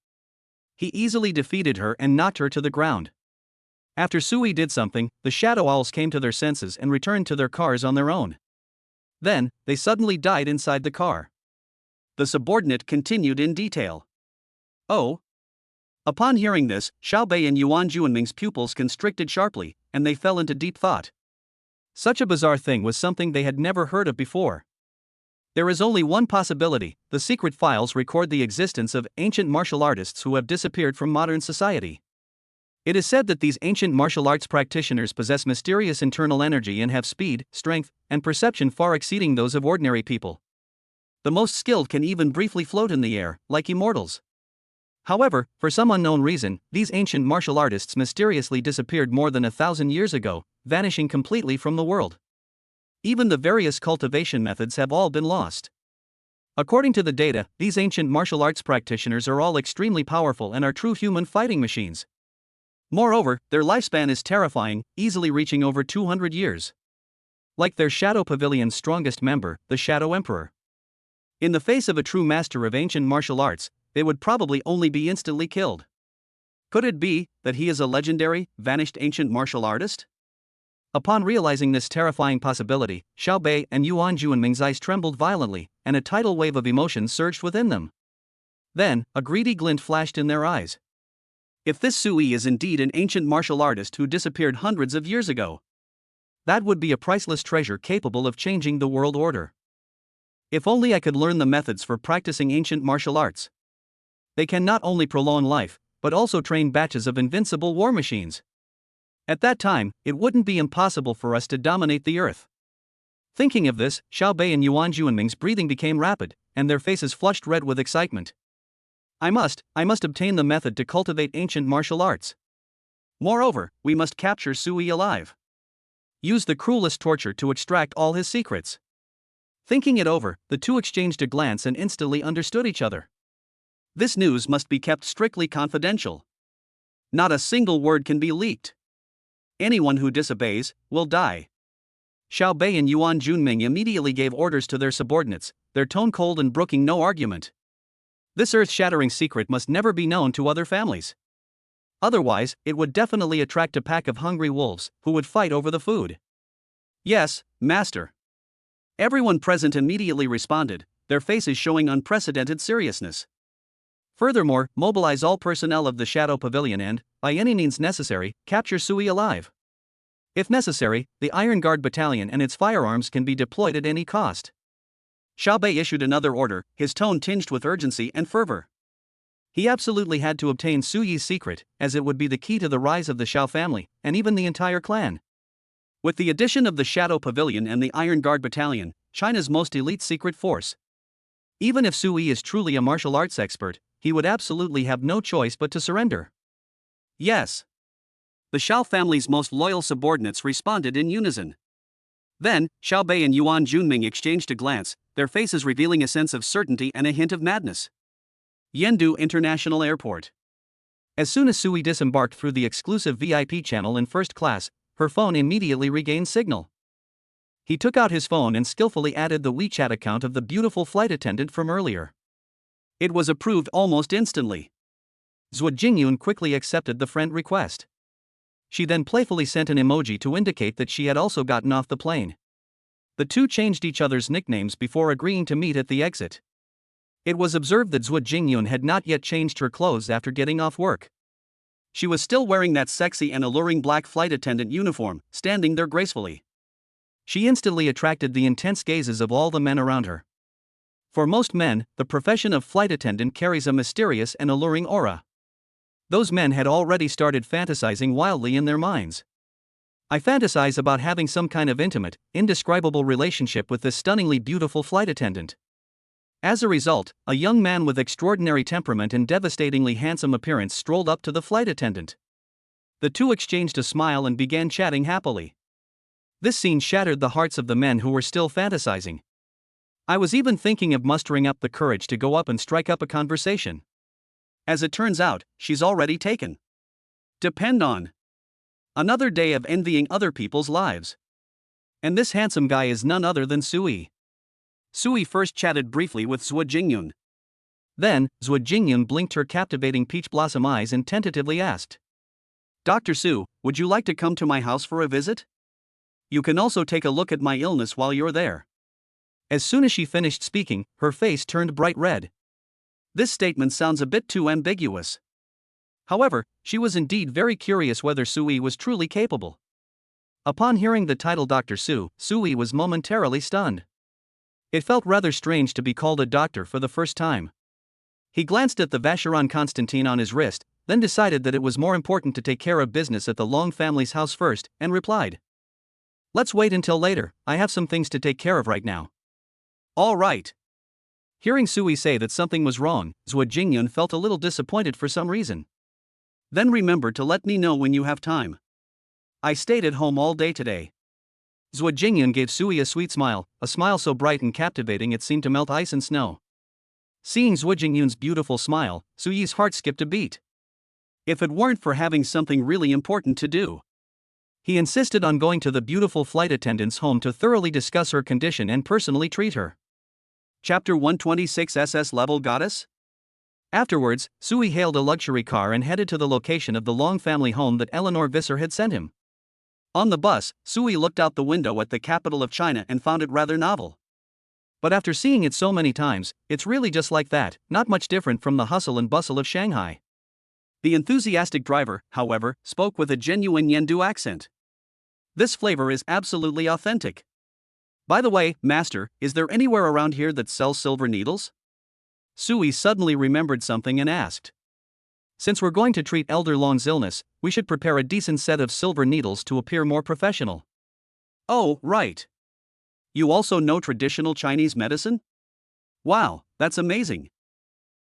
He easily defeated her and knocked her to the ground. After Sui did something, the shadow owls came to their senses and returned to their cars on their own. Then, they suddenly died inside the car. The subordinate continued in detail. Oh. Upon hearing this, Xiaobei and Yuan Juanming's pupils constricted sharply, and they fell into deep thought. Such a bizarre thing was something they had never heard of before. There is only one possibility: the secret files record the existence of ancient martial artists who have disappeared from modern society. It is said that these ancient martial arts practitioners possess mysterious internal energy and have speed, strength, and perception far exceeding those of ordinary people. The most skilled can even briefly float in the air, like immortals. However, for some unknown reason, these ancient martial artists mysteriously disappeared more than 1,000 years ago, vanishing completely from the world. Even the various cultivation methods have all been lost. According to the data, these ancient martial arts practitioners are all extremely powerful and are true human fighting machines. Moreover, their lifespan is terrifying, easily reaching over 200 years. Like their Shadow Pavilion's strongest member, the Shadow Emperor. In the face of a true master of ancient martial arts, they would probably only be instantly killed. Could it be that he is a legendary, vanished ancient martial artist? Upon realizing this terrifying possibility, Xiaobei and Yuan Juanming's eyes trembled violently, and a tidal wave of emotion surged within them. Then, a greedy glint flashed in their eyes. If this Sui is indeed an ancient martial artist who disappeared hundreds of years ago, that would be a priceless treasure capable of changing the world order. If only I could learn the methods for practicing ancient martial arts. They can not only prolong life, but also train batches of invincible war machines. At that time, it wouldn't be impossible for us to dominate the earth. Thinking of this, Xiaobei and Yuan Juanming's breathing became rapid, and their faces flushed red with excitement. I must obtain the method to cultivate ancient martial arts. Moreover, we must capture Sui alive. Use the cruelest torture to extract all his secrets. Thinking it over, the two exchanged a glance and instantly understood each other. This news must be kept strictly confidential. Not a single word can be leaked. Anyone who disobeys will die. Xiaobei and Yuan Juanming immediately gave orders to their subordinates, their tone cold and brooking no argument. This earth-shattering secret must never be known to other families. Otherwise, it would definitely attract a pack of hungry wolves, who would fight over the food. Yes, master. Everyone present immediately responded, their faces showing unprecedented seriousness. Furthermore, mobilize all personnel of the Shadow Pavilion and, by any means necessary, capture Sui alive. If necessary, the Iron Guard Battalion and its firearms can be deployed at any cost. Xiaobei issued another order, his tone tinged with urgency and fervor. He absolutely had to obtain Suyi's secret, as it would be the key to the rise of the Xiao family, and even the entire clan. With the addition of the Shadow Pavilion and the Iron Guard Battalion, China's most elite secret force. Even if Sui is truly a martial arts expert, he would absolutely have no choice but to surrender. Yes. The Xiao family's most loyal subordinates responded in unison. Then, Xiaobei and Yuan Juanming exchanged a glance, their faces revealing a sense of certainty and a hint of madness. Yendu International Airport. As soon as Sui disembarked through the exclusive VIP channel in first class, her phone immediately regained signal. He took out his phone and skillfully added the WeChat account of the beautiful flight attendant from earlier. It was approved almost instantly. Zhuo Jingyun quickly accepted the friend request. She then playfully sent an emoji to indicate that she had also gotten off the plane. The two changed each other's nicknames before agreeing to meet at the exit. It was observed that Zhuo Jingyun had not yet changed her clothes after getting off work. She was still wearing that sexy and alluring black flight attendant uniform, standing there gracefully. She instantly attracted the intense gazes of all the men around her. For most men, the profession of flight attendant carries a mysterious and alluring aura. Those men had already started fantasizing wildly in their minds. I fantasize about having some kind of intimate, indescribable relationship with this stunningly beautiful flight attendant. As a result, a young man with extraordinary temperament and devastatingly handsome appearance strolled up to the flight attendant. The two exchanged a smile and began chatting happily. This scene shattered the hearts of the men who were still fantasizing. I was even thinking of mustering up the courage to go up and strike up a conversation. As it turns out, she's already taken. Depend on. Another day of envying other people's lives. And this handsome guy is none other than Sui. Sui first chatted briefly with Zhuo Jingyun. Then, Zhuo Jingyun blinked her captivating peach blossom eyes and tentatively asked, Dr. Su, would you like to come to my house for a visit? You can also take a look at my illness while you're there. As soon as she finished speaking, her face turned bright red. This statement sounds a bit too ambiguous. However, she was indeed very curious whether Sui was truly capable. Upon hearing the title Dr. Su, Sui was momentarily stunned. It felt rather strange to be called a doctor for the first time. He glanced at the Vacheron Constantine on his wrist, then decided that it was more important to take care of business at the Long family's house first, and replied, Let's wait until later, I have some things to take care of right now. All right. Hearing Sui say that something was wrong, Zhuo Jingyun felt a little disappointed for some reason. Then remember to let me know when you have time. I stayed at home all day today. Zhuo Jingyun gave Sui a sweet smile, a smile so bright and captivating it seemed to melt ice and snow. Seeing Zhuo Jingyun's beautiful smile, Sui's heart skipped a beat. If it weren't for having something really important to do. He insisted on going to the beautiful flight attendant's home to thoroughly discuss her condition and personally treat her. Chapter 126 SS Level Goddess? Afterwards, Sui hailed a luxury car and headed to the location of the Long family home that Eleanor Visser had sent him. On the bus, Sui looked out the window at the capital of China and found it rather novel. But after seeing it so many times, it's really just like that, not much different from the hustle and bustle of Shanghai. The enthusiastic driver, however, spoke with a genuine Yendu accent. This flavor is absolutely authentic. By the way, master, is there anywhere around here that sells silver needles? Sui suddenly remembered something and asked. Since we're going to treat Elder Long's illness, we should prepare a decent set of silver needles to appear more professional. Oh, right. You also know traditional Chinese medicine? Wow, that's amazing.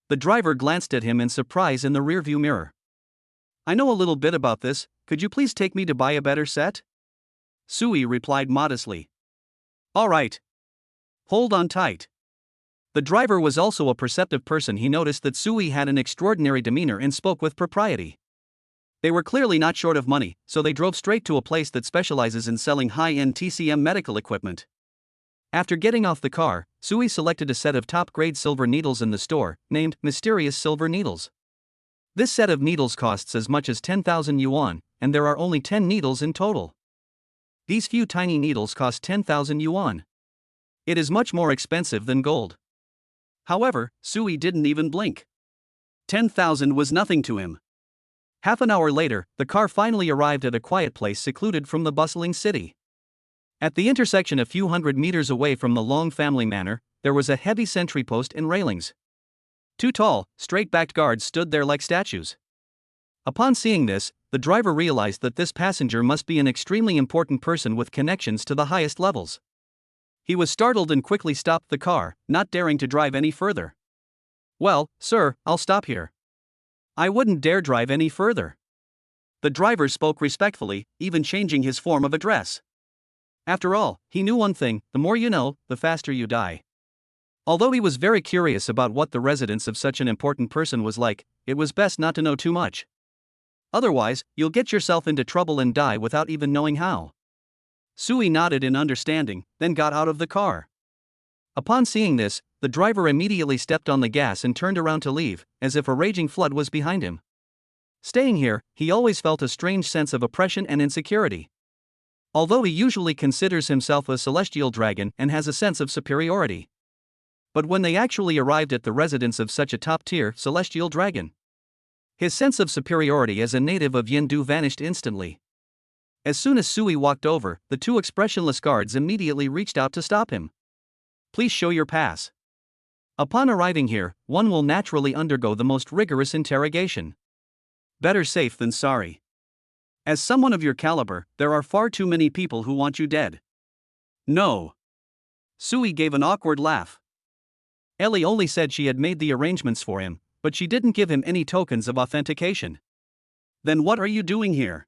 The driver glanced at him in surprise in the rearview mirror. I know a little bit about this, could you please take me to buy a better set? Sui replied modestly. All right. Hold on tight. The driver was also a perceptive person. He noticed that Sui had an extraordinary demeanor and spoke with propriety. They were clearly not short of money, so they drove straight to a place that specializes in selling high-end TCM medical equipment. After getting off the car, Sui selected a set of top-grade silver needles in the store, named Mysterious Silver Needles. This set of needles costs as much as 10,000 yuan, and there are only 10 needles in total. These few tiny needles cost 10,000 yuan. It is much more expensive than gold. However, Sui didn't even blink. 10,000 was nothing to him. Half an hour later, the car finally arrived at a quiet place secluded from the bustling city. At the intersection a few hundred meters away from the Long family manor, there was a heavy sentry post and railings. Two tall, straight-backed guards stood there like statues. Upon seeing this, the driver realized that this passenger must be an extremely important person with connections to the highest levels. He was startled and quickly stopped the car, not daring to drive any further. Well, sir, I'll stop here. I wouldn't dare drive any further. The driver spoke respectfully, even changing his form of address. After all, he knew one thing, the more you know, the faster you die. Although he was very curious about what the residence of such an important person was like, it was best not to know too much. Otherwise, you'll get yourself into trouble and die without even knowing how. Sui nodded in understanding, then got out of the car. Upon seeing this, the driver immediately stepped on the gas and turned around to leave, as if a raging flood was behind him. Staying here, he always felt a strange sense of oppression and insecurity. Although he usually considers himself a celestial dragon and has a sense of superiority. But when they actually arrived at the residence of such a top-tier celestial dragon, his sense of superiority as a native of Yendu vanished instantly. As soon as Sui walked over, the two expressionless guards immediately reached out to stop him. Please show your pass. Upon arriving here, one will naturally undergo the most rigorous interrogation. Better safe than sorry. As someone of your caliber, there are far too many people who want you dead. No. Sui gave an awkward laugh. Ellie only said she had made the arrangements for him, but she didn't give him any tokens of authentication. Then what are you doing here?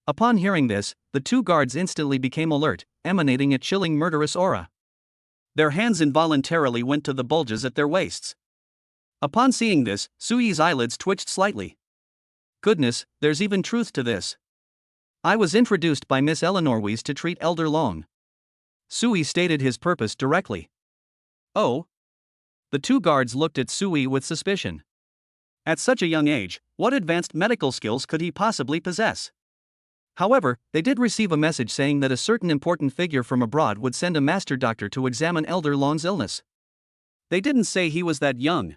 Upon hearing this, the two guards instantly became alert, emanating a chilling murderous aura. Their hands involuntarily went to the bulges at their waists. Upon seeing this, Sui's eyelids twitched slightly. Goodness, there's even truth to this. I was introduced by Miss Eleanor Weiss to treat Elder Long. Sui stated his purpose directly. Oh? The two guards looked at Sui with suspicion. At such a young age, what advanced medical skills could he possibly possess? However, they did receive a message saying that a certain important figure from abroad would send a master doctor to examine Elder Long's illness. They didn't say he was that young.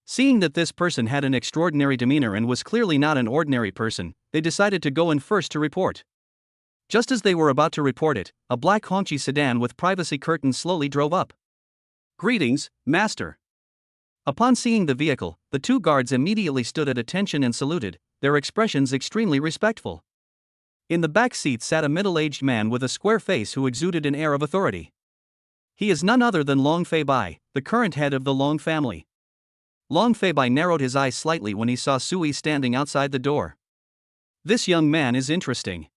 Seeing that this person had an extraordinary demeanor and was clearly not an ordinary person, they decided to go in first to report. Just as they were about to report it, a black Hongqi sedan with privacy curtains slowly drove up. Greetings, Master. Upon seeing the vehicle, the two guards immediately stood at attention and saluted, their expressions extremely respectful. In the back seat sat a middle-aged man with a square face who exuded an air of authority. He is none other than Long Feibai, the current head of the Long family. Long Feibai narrowed his eyes slightly when he saw Sui standing outside the door. This young man is interesting.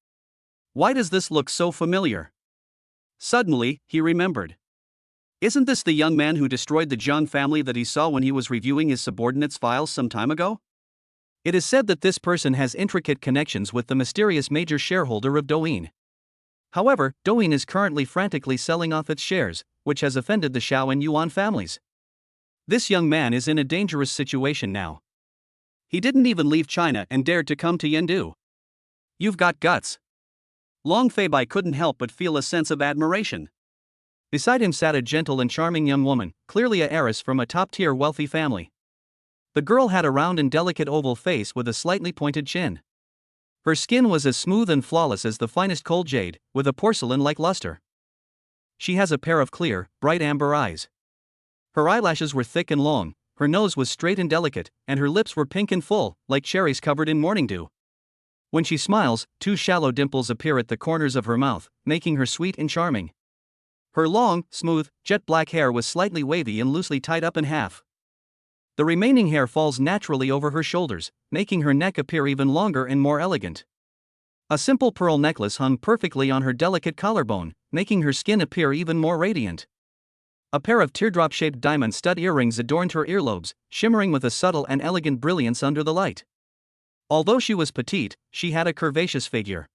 Why does this look so familiar? Suddenly, he remembered. Isn't this the young man who destroyed the Jiang family that he saw when he was reviewing his subordinates' files some time ago? It is said that this person has intricate connections with the mysterious major shareholder of Douyin. However, Douyin is currently frantically selling off its shares, which has offended the Shao and Yuan families. This young man is in a dangerous situation now. He didn't even leave China and dared to come to Yendu. You've got guts. Long Feibai couldn't help but feel a sense of admiration. Beside him sat a gentle and charming young woman, clearly a heiress from a top-tier wealthy family. The girl had a round and delicate oval face with a slightly pointed chin. Her skin was as smooth and flawless as the finest cold jade, with a porcelain-like luster. She has a pair of clear, bright amber eyes. Her eyelashes were thick and long, her nose was straight and delicate, and her lips were pink and full, like cherries covered in morning dew. When she smiles, two shallow dimples appear at the corners of her mouth, making her sweet and charming. Her long, smooth, jet-black hair was slightly wavy and loosely tied up in half. The remaining hair falls naturally over her shoulders, making her neck appear even longer and more elegant. A simple pearl necklace hung perfectly on her delicate collarbone, making her skin appear even more radiant. A pair of teardrop-shaped diamond stud earrings adorned her earlobes, shimmering with a subtle and elegant brilliance under the light. Although she was petite, she had a curvaceous figure.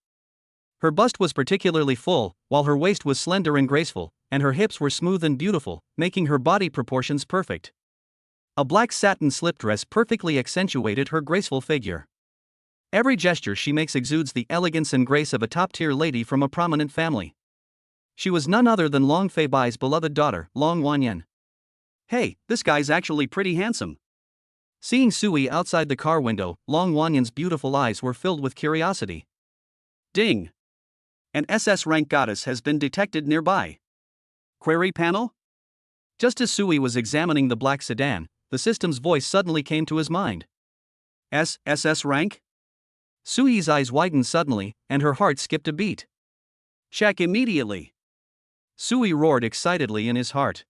Her bust was particularly full, while her waist was slender and graceful, and her hips were smooth and beautiful, making her body proportions perfect. A black satin slip dress perfectly accentuated her graceful figure. Every gesture she makes exudes the elegance and grace of a top-tier lady from a prominent family. She was none other than Long Feibai's beloved daughter, Long Wanyan. Hey, this guy's actually pretty handsome. Seeing Sui outside the car window, Long Wanyan's beautiful eyes were filled with curiosity. Ding! An SS rank goddess has been detected nearby. Query panel? Just as Sui was examining the black sedan, the system's voice suddenly came to his mind. SS rank? Sui's eyes widened suddenly, and her heart skipped a beat. Check immediately. Sui roared excitedly in his heart.